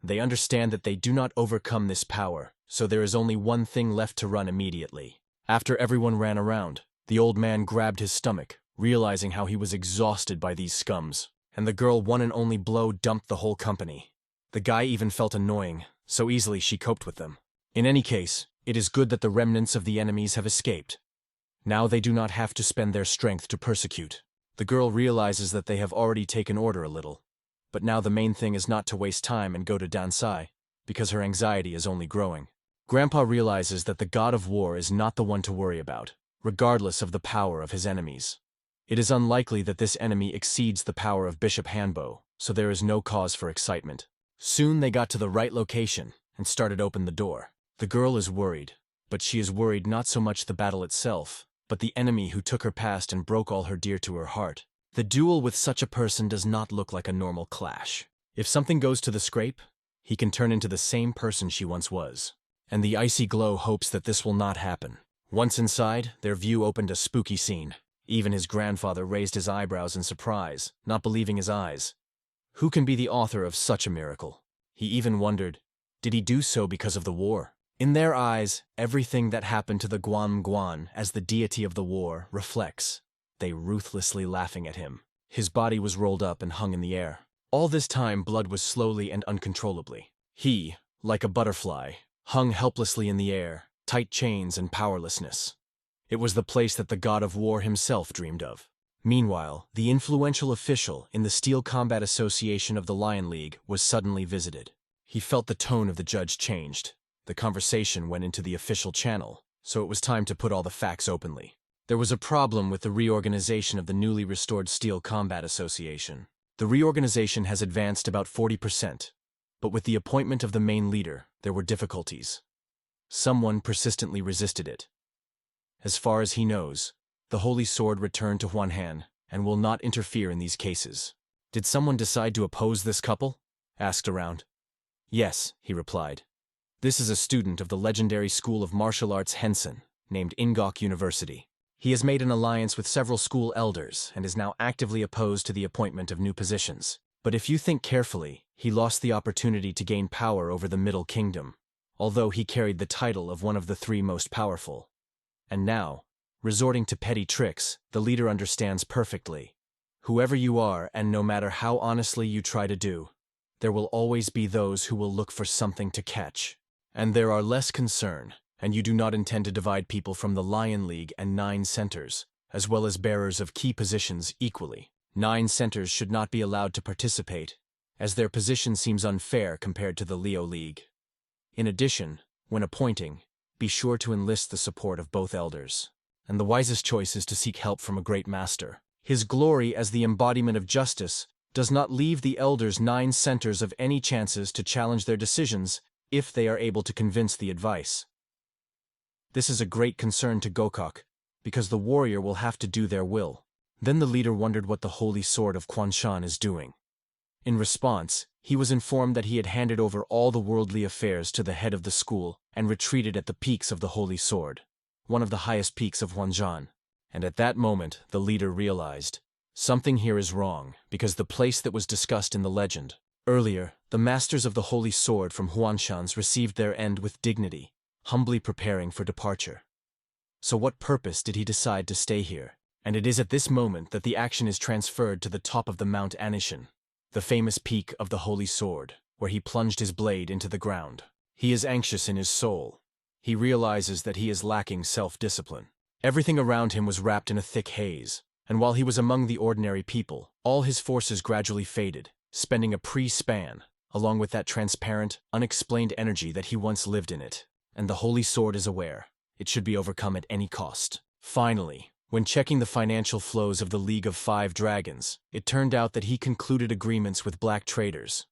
They understand that they do not overcome this power, so there is only one thing left to run immediately. After everyone ran around, the old man grabbed his stomach, realizing how he was exhausted by these scums, and the girl one and only blow dumped the whole company. The guy even felt annoying, so easily she coped with them. In any case, it is good that the remnants of the enemies have escaped. Now they do not have to spend their strength to persecute. The girl realizes that they have already taken order a little, but now the main thing is not to waste time and go to Dansai, because her anxiety is only growing. Grandpa realizes that the god of war is not the one to worry about, regardless of the power of his enemies. It is unlikely that this enemy exceeds the power of Bishop Hanbo, so there is no cause for excitement. Soon they got to the right location and started open the door. The girl is worried, but she is worried not so much the battle itself, but the enemy who took her past and broke all her dear to her heart. The duel with such a person does not look like a normal clash. If something goes to the scrape, he can turn into the same person she once was. And the icy glow hopes that this will not happen. Once inside, their view opened a spooky scene. Even his grandfather raised his eyebrows in surprise, not believing his eyes. Who can be the author of such a miracle? He even wondered, did he do so because of the war? In their eyes, everything that happened to the Guan Guan as the deity of the war reflects. They ruthlessly laughing at him. His body was rolled up and hung in the air. All this time blood was slowly and uncontrollably. He, like a butterfly, hung helplessly in the air, tight chains and powerlessness. It was the place that the god of war himself dreamed of. Meanwhile, the influential official in the Steel Combat Association of the Lion League was suddenly visited. He felt the tone of the judge changed. The conversation went into the official channel, so it was time to put all the facts openly. There was a problem with the reorganization of the newly restored Steel Combat Association. The reorganization has advanced about 40%, but with the appointment of the main leader, there were difficulties. Someone persistently resisted it. As far as he knows, the Holy Sword returned to Huanhan and will not interfere in these cases. Did someone decide to oppose this couple? Asked around. Yes, he replied. This is a student of the legendary school of martial arts Henson, named Ingok University. He has made an alliance with several school elders and is now actively opposed to the appointment of new positions. But if you think carefully, he lost the opportunity to gain power over the Middle Kingdom, although he carried the title of one of the three most powerful. And now, resorting to petty tricks, the leader understands perfectly. Whoever you are, and no matter how honestly you try to do, there will always be those who will look for something to catch. And there are less concern, and you do not intend to divide people from the Lion League and 9 centers, as well as bearers of key positions equally. 9 centers should not be allowed to participate, as their position seems unfair compared to the Leo League. In addition, when appointing, be sure to enlist the support of both elders. And the wisest choice is to seek help from a great master. His glory as the embodiment of justice does not leave the elders 9 centers of any chances to challenge their decisions if they are able to convince the advice. This is a great concern to Gokok, because the warrior will have to do their will. Then the leader wondered what the Holy Sword of Kwanshan is doing. In response, he was informed that he had handed over all the worldly affairs to the head of the school and retreated at the peaks of the Holy Sword, one of the highest peaks of Huanzhan. And at that moment, the leader realized, something here is wrong, because the place that was discussed in the legend. Earlier, the masters of the Holy Sword from Huanshans received their end with dignity, humbly preparing for departure. So what purpose did he decide to stay here? And it is at this moment that the action is transferred to the top of the Mount Anishan, the famous peak of the Holy Sword, where he plunged his blade into the ground. He is anxious in his soul. He realizes that he is lacking self-discipline. Everything around him was wrapped in a thick haze, and while he was among the ordinary people, all his forces gradually faded, spending a pre-span, along with that transparent, unexplained energy that he once lived in it. And the Holy Sword is aware. It should be overcome at any cost. Finally, when checking the financial flows of the League of 5 Dragons, it turned out that he concluded agreements with black traders.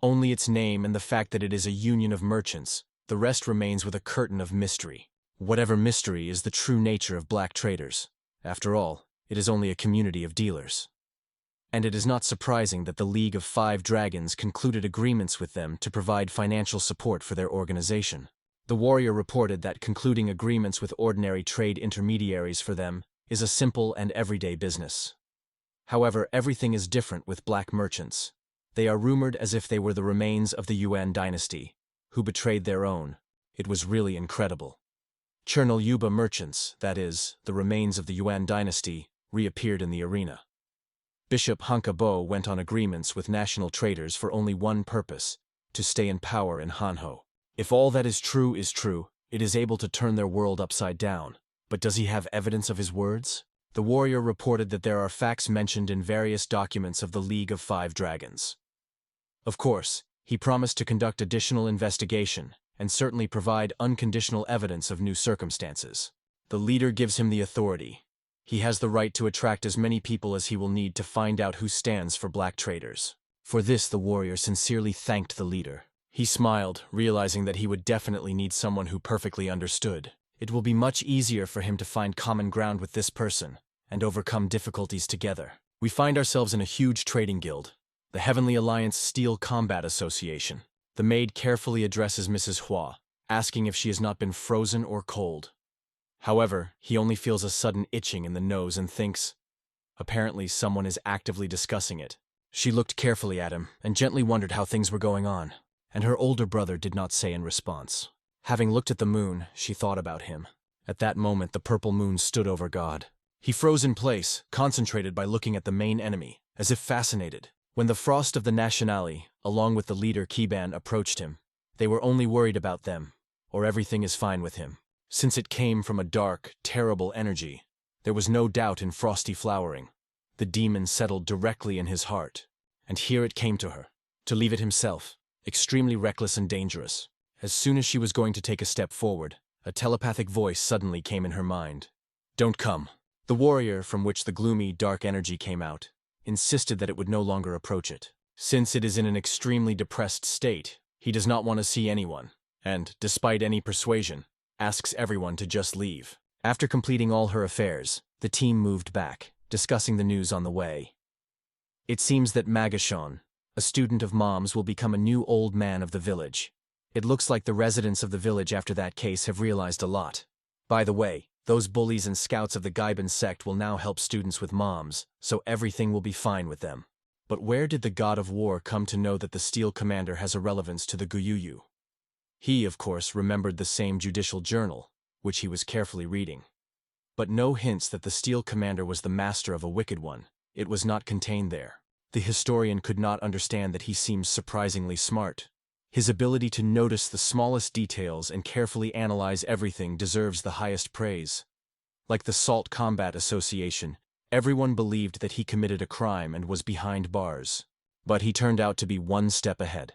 Only its name and the fact that it is a union of merchants, the rest remains with a curtain of mystery. Whatever mystery is the true nature of black traders. After all, it is only a community of dealers. And it is not surprising that the League of 5 Dragons concluded agreements with them to provide financial support for their organization. The warrior reported that concluding agreements with ordinary trade intermediaries for them is a simple and everyday business. However, everything is different with black merchants. They are rumored as if they were the remains of the Yuan dynasty, who betrayed their own. It was really incredible. Chernal Yuba merchants, that is, the remains of the Yuan dynasty, reappeared in the arena. Bishop Hanka Bo went on agreements with national traders for only one purpose: to stay in power in Hanho. If all that is true, it is able to turn their world upside down. But does he have evidence of his words? The warrior reported that there are facts mentioned in various documents of the League of Five Dragons. Of course, he promised to conduct additional investigation and certainly provide unconditional evidence of new circumstances. The leader gives him the authority. He has the right to attract as many people as he will need to find out who stands for black traders. For this, the warrior sincerely thanked the leader. He smiled, realizing that he would definitely need someone who perfectly understood. It will be much easier for him to find common ground with this person and overcome difficulties together. We find ourselves in a huge trading guild, the Heavenly Alliance Steel Combat Association. The maid carefully addresses Mrs. Hua, asking if she has not been frozen or cold. However, he only feels a sudden itching in the nose and thinks, apparently someone is actively discussing it. She looked carefully at him and gently wondered how things were going on, and her older brother did not say in response. Having looked at the moon, she thought about him. At that moment, the purple moon stood over God. He froze in place, concentrated by looking at the main enemy, as if fascinated. When the Frost of the Nationale, along with the leader Kiban, approached him, they were only worried about them, or everything is fine with him. Since it came from a dark, terrible energy, there was no doubt in Frosty flowering. The demon settled directly in his heart, and here it came to her, to leave it himself, extremely reckless and dangerous. As soon as she was going to take a step forward, a telepathic voice suddenly came in her mind. Don't come. The warrior, from which the gloomy, dark energy came out, insisted that it would no longer approach it. Since it is in an extremely depressed state, he does not want to see anyone, and, despite any persuasion, asks everyone to just leave. After completing all her affairs, the team moved back, discussing the news on the way. It seems that Magashon, a student of Mom's, will become a new old man of the village. It looks like the residents of the village after that case have realized a lot. By the way, those bullies and scouts of the Gaiban sect will now help students with Moms, so everything will be fine with them. But where did the god of war come to know that the Steel Commander has a relevance to the Guyuyu? He, of course, remembered the same judicial journal, which he was carefully reading. But no hints that the Steel Commander was the master of a wicked one. It was not contained there. The historian could not understand that he seemed surprisingly smart. His ability to notice the smallest details and carefully analyze everything deserves the highest praise. Like the Salt Combat Association, everyone believed that he committed a crime and was behind bars. But he turned out to be one step ahead.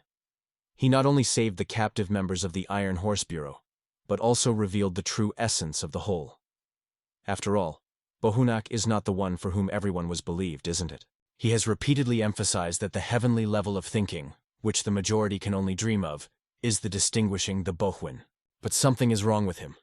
He not only saved the captive members of the Iron Horse Bureau, but also revealed the true essence of the whole. After all, Bohunak is not the one for whom everyone was believed, isn't it? He has repeatedly emphasized that the heavenly level of thinking, which the majority can only dream of, is the distinguishing the Bohwin. But something is wrong with him.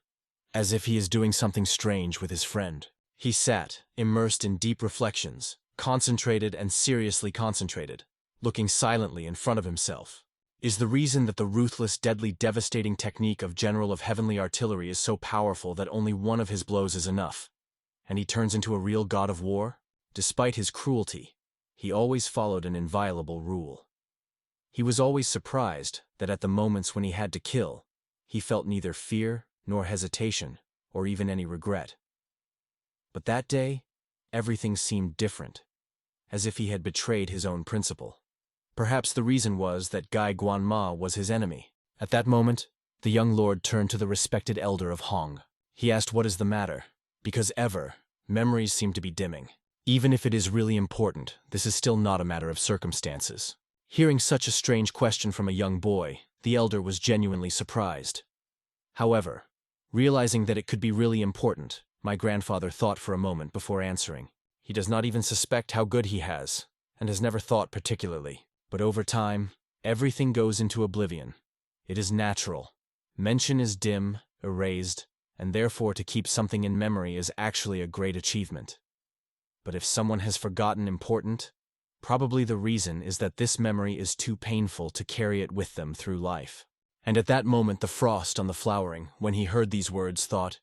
As if he is doing something strange with his friend. He sat, immersed in deep reflections, concentrated and seriously concentrated, looking silently in front of himself. Is the reason that the ruthless, deadly, devastating technique of General of Heavenly Artillery is so powerful that only one of his blows is enough, and he turns into a real god of war? Despite his cruelty, he always followed an inviolable rule. He was always surprised that at the moments when he had to kill, he felt neither fear nor hesitation or even any regret. But that day, everything seemed different, as if he had betrayed his own principle. Perhaps the reason was that Gai Guanma was his enemy. At that moment, the young lord turned to the respected elder of Hong. He asked what is the matter, because memories seem to be dimming. Even if it is really important, this is still not a matter of circumstances. Hearing such a strange question from a young boy, the elder was genuinely surprised. However, realizing that it could be really important, my grandfather thought for a moment before answering. He does not even suspect how good he has, and has never thought particularly. But over time, everything goes into oblivion. It is natural. Mention is dim, erased, and therefore to keep something in memory is actually a great achievement. But if someone has forgotten important, probably the reason is that this memory is too painful to carry it with them through life. And at that moment the Frost on the flowering, when he heard these words, thought,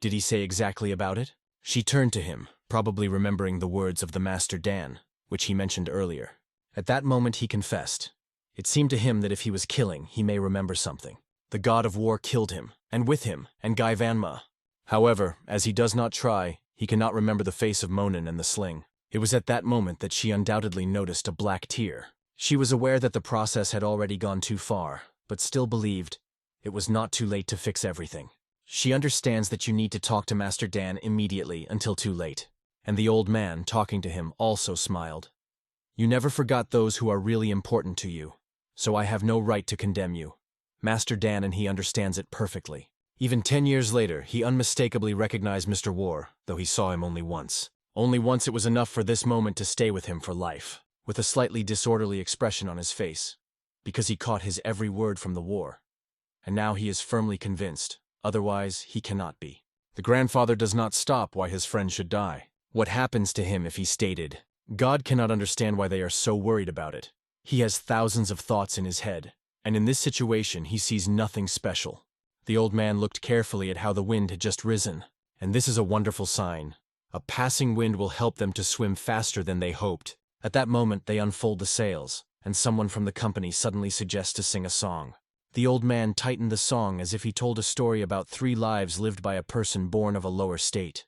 did he say exactly about it? She turned to him, probably remembering the words of the Master Dan, which he mentioned earlier. At that moment he confessed. It seemed to him that if he was killing, he may remember something. The god of war killed him, and with him, and Guy Vanma. However, as he does not try, he cannot remember the face of Monin and the sling. It was at that moment that she undoubtedly noticed a black tear. She was aware that the process had already gone too far, but still believed it was not too late to fix everything. She understands that you need to talk to Master Dan immediately until too late. And the old man, talking to him, also smiled. You never forgot those who are really important to you, so I have no right to condemn you. Master Dan and he understands it perfectly. Even 10 years later, he unmistakably recognized Mr. War, though he saw him only once. Only once it was enough for this moment to stay with him for life, with a slightly disorderly expression on his face, because he caught his every word from the war. And now he is firmly convinced, otherwise he cannot be. The grandfather does not stop why his friend should die. What happens to him if he stated, God cannot understand why they are so worried about it. He has thousands of thoughts in his head, and in this situation he sees nothing special. The old man looked carefully at how the wind had just risen, and this is a wonderful sign. A passing wind will help them to swim faster than they hoped. At that moment they unfold the sails, and someone from the company suddenly suggests to sing a song. The old man tightened the song as if he told a story about 3 lives lived by a person born of a lower state.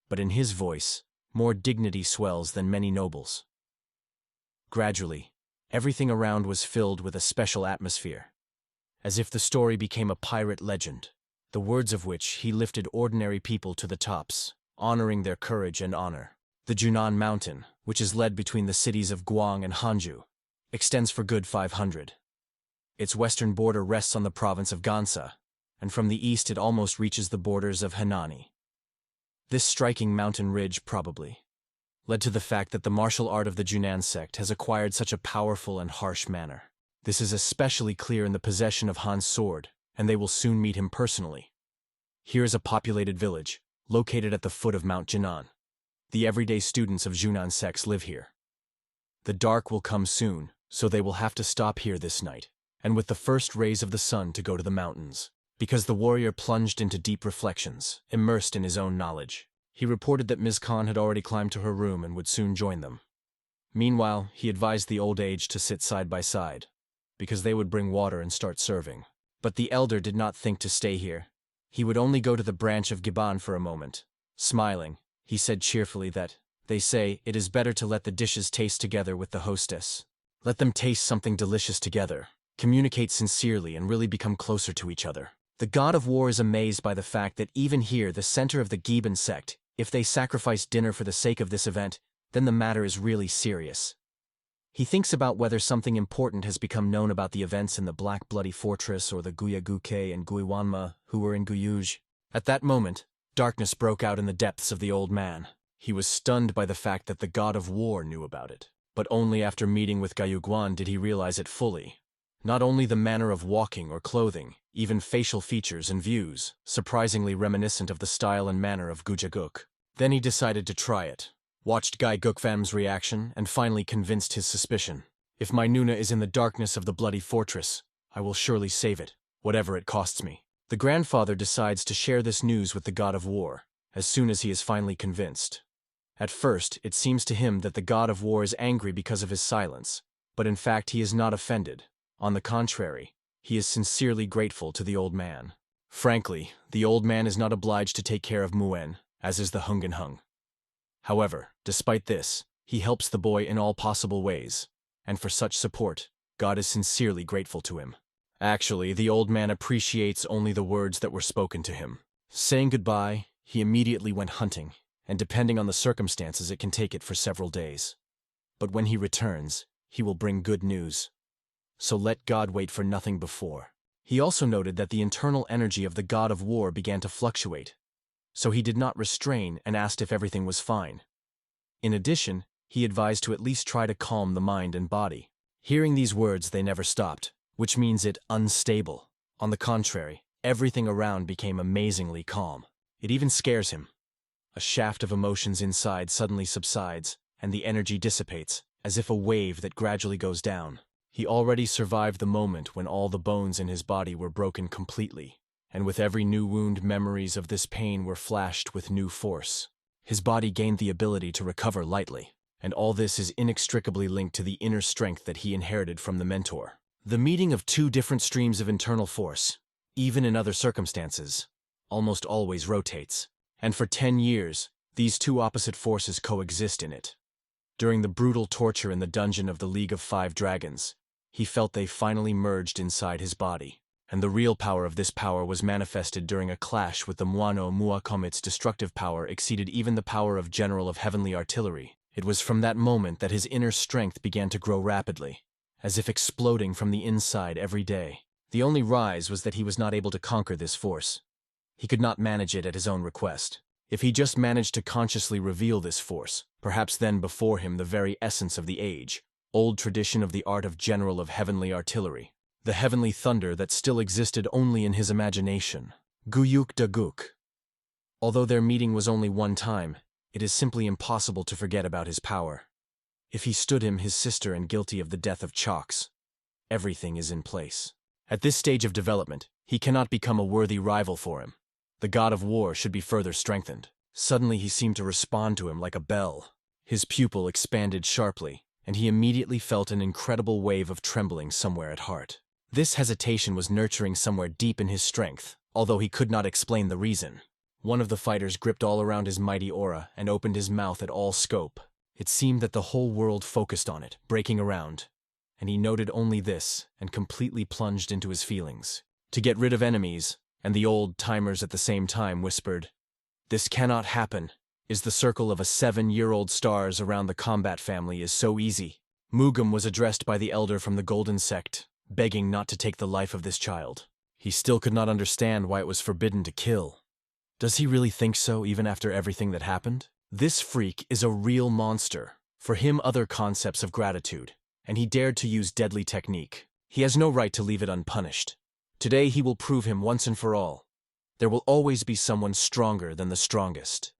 But in his voice, more dignity swells than many nobles. Gradually, everything around was filled with a special atmosphere, as if the story became a pirate legend, the words of which he lifted ordinary people to the tops, honoring their courage and honor. The Junan Mountain, which is led between the cities of Guang and Hanju, extends for good 500. Its western border rests on the province of Gansa, and from the east it almost reaches the borders of Hanani. This striking mountain ridge probably led to the fact that the martial art of the Junan sect has acquired such a powerful and harsh manner. This is especially clear in the possession of Han's sword, and they will soon meet him personally. Here is a populated village, located at the foot of Mount Jinan. The everyday students of Junan sects live here. The dark will come soon, so they will have to stop here this night, and with the first rays of the sun to go to the mountains. Because the warrior plunged into deep reflections, immersed in his own knowledge. He reported that Ms. Khan had already climbed to her room and would soon join them. Meanwhile, he advised the old age to sit side by side, because they would bring water and start serving. But the elder did not think to stay here. He would only go to the branch of Giban for a moment. Smiling, he said cheerfully that, they say, it is better to let the dishes taste together with the hostess. Let them taste something delicious together, communicate sincerely and really become closer to each other. The god of war is amazed by the fact that even here, the center of the Giban sect, if they sacrifice dinner for the sake of this event, then the matter is really serious. He thinks about whether something important has become known about the events in the Black Bloody Fortress or the Guyaguke and Guiwanma who were in Guyuj. At that moment, darkness broke out in the depths of the old man. He was stunned by the fact that the god of war knew about it. But only after meeting with Gayuguan did he realize it fully. Not only the manner of walking or clothing, even facial features and views, surprisingly reminiscent of the style and manner of Gujaguk. Then he decided to try it, watched Guy Gukvam's reaction, and finally convinced his suspicion. If my Nuna is in the darkness of the bloody fortress, I will surely save it, whatever it costs me. The grandfather decides to share this news with the god of war, as soon as he is finally convinced. At first, it seems to him that the god of war is angry because of his silence, but in fact he is not offended. On the contrary, he is sincerely grateful to the old man. Frankly, the old man is not obliged to take care of Muen, as is the Hungenhung. However, despite this, he helps the boy in all possible ways, and for such support, God is sincerely grateful to him. Actually, the old man appreciates only the words that were spoken to him. Saying goodbye, he immediately went hunting, and depending on the circumstances it can take it for several days. But when he returns, he will bring good news. So let God wait for nothing before. He also noted that the internal energy of the god of war began to fluctuate, so he did not restrain and asked if everything was fine. In addition, he advised to at least try to calm the mind and body. Hearing these words, they never stopped, which means it unstable. On the contrary, everything around became amazingly calm. It even scares him. A shaft of emotions inside suddenly subsides, and the energy dissipates, as if a wave that gradually goes down. He already survived the moment when all the bones in his body were broken completely, and with every new wound memories of this pain were flashed with new force. His body gained the ability to recover lightly. And all this is inextricably linked to the inner strength that he inherited from the mentor. The meeting of two different streams of internal force, even in other circumstances, almost always rotates. And for 10 years, these two opposite forces coexist in it. During the brutal torture in the dungeon of the League of Five Dragons, he felt they finally merged inside his body. And the real power of this power was manifested during a clash with the ManhwaCapped's destructive power exceeded even the power of General of Heavenly Artillery. It was from that moment that his inner strength began to grow rapidly, as if exploding from the inside every day. The only rise was that he was not able to conquer this force. He could not manage it at his own request. If he just managed to consciously reveal this force, perhaps then before him the very essence of the age, old tradition of the art of General of Heavenly Artillery, the heavenly thunder that still existed only in his imagination. Guyuk Daguk. Although their meeting was only one time, it is simply impossible to forget about his power. If he stood him, his sister, and guilty of the death of Chox, everything is in place. At this stage of development, he cannot become a worthy rival for him. The god of war should be further strengthened. Suddenly he seemed to respond to him like a bell. His pupil expanded sharply, and he immediately felt an incredible wave of trembling somewhere at heart. This hesitation was nurturing somewhere deep in his strength, although he could not explain the reason. One of the fighters gripped all around his mighty aura and opened his mouth at all scope. It seemed that the whole world focused on it, breaking around. And he noted only this and completely plunged into his feelings. To get rid of enemies, and the old-timers at the same time whispered, "This cannot happen. Is the circle of a 7-year-old stars around the combat family is so easy." Mugam was addressed by the elder from the Golden Sect, begging not to take the life of this child. He still could not understand why it was forbidden to kill. Does he really think so even after everything that happened? This freak is a real monster. For him, other concepts of gratitude, and he dared to use deadly technique. He has no right to leave it unpunished. Today he will prove him once and for all. There will always be someone stronger than the strongest.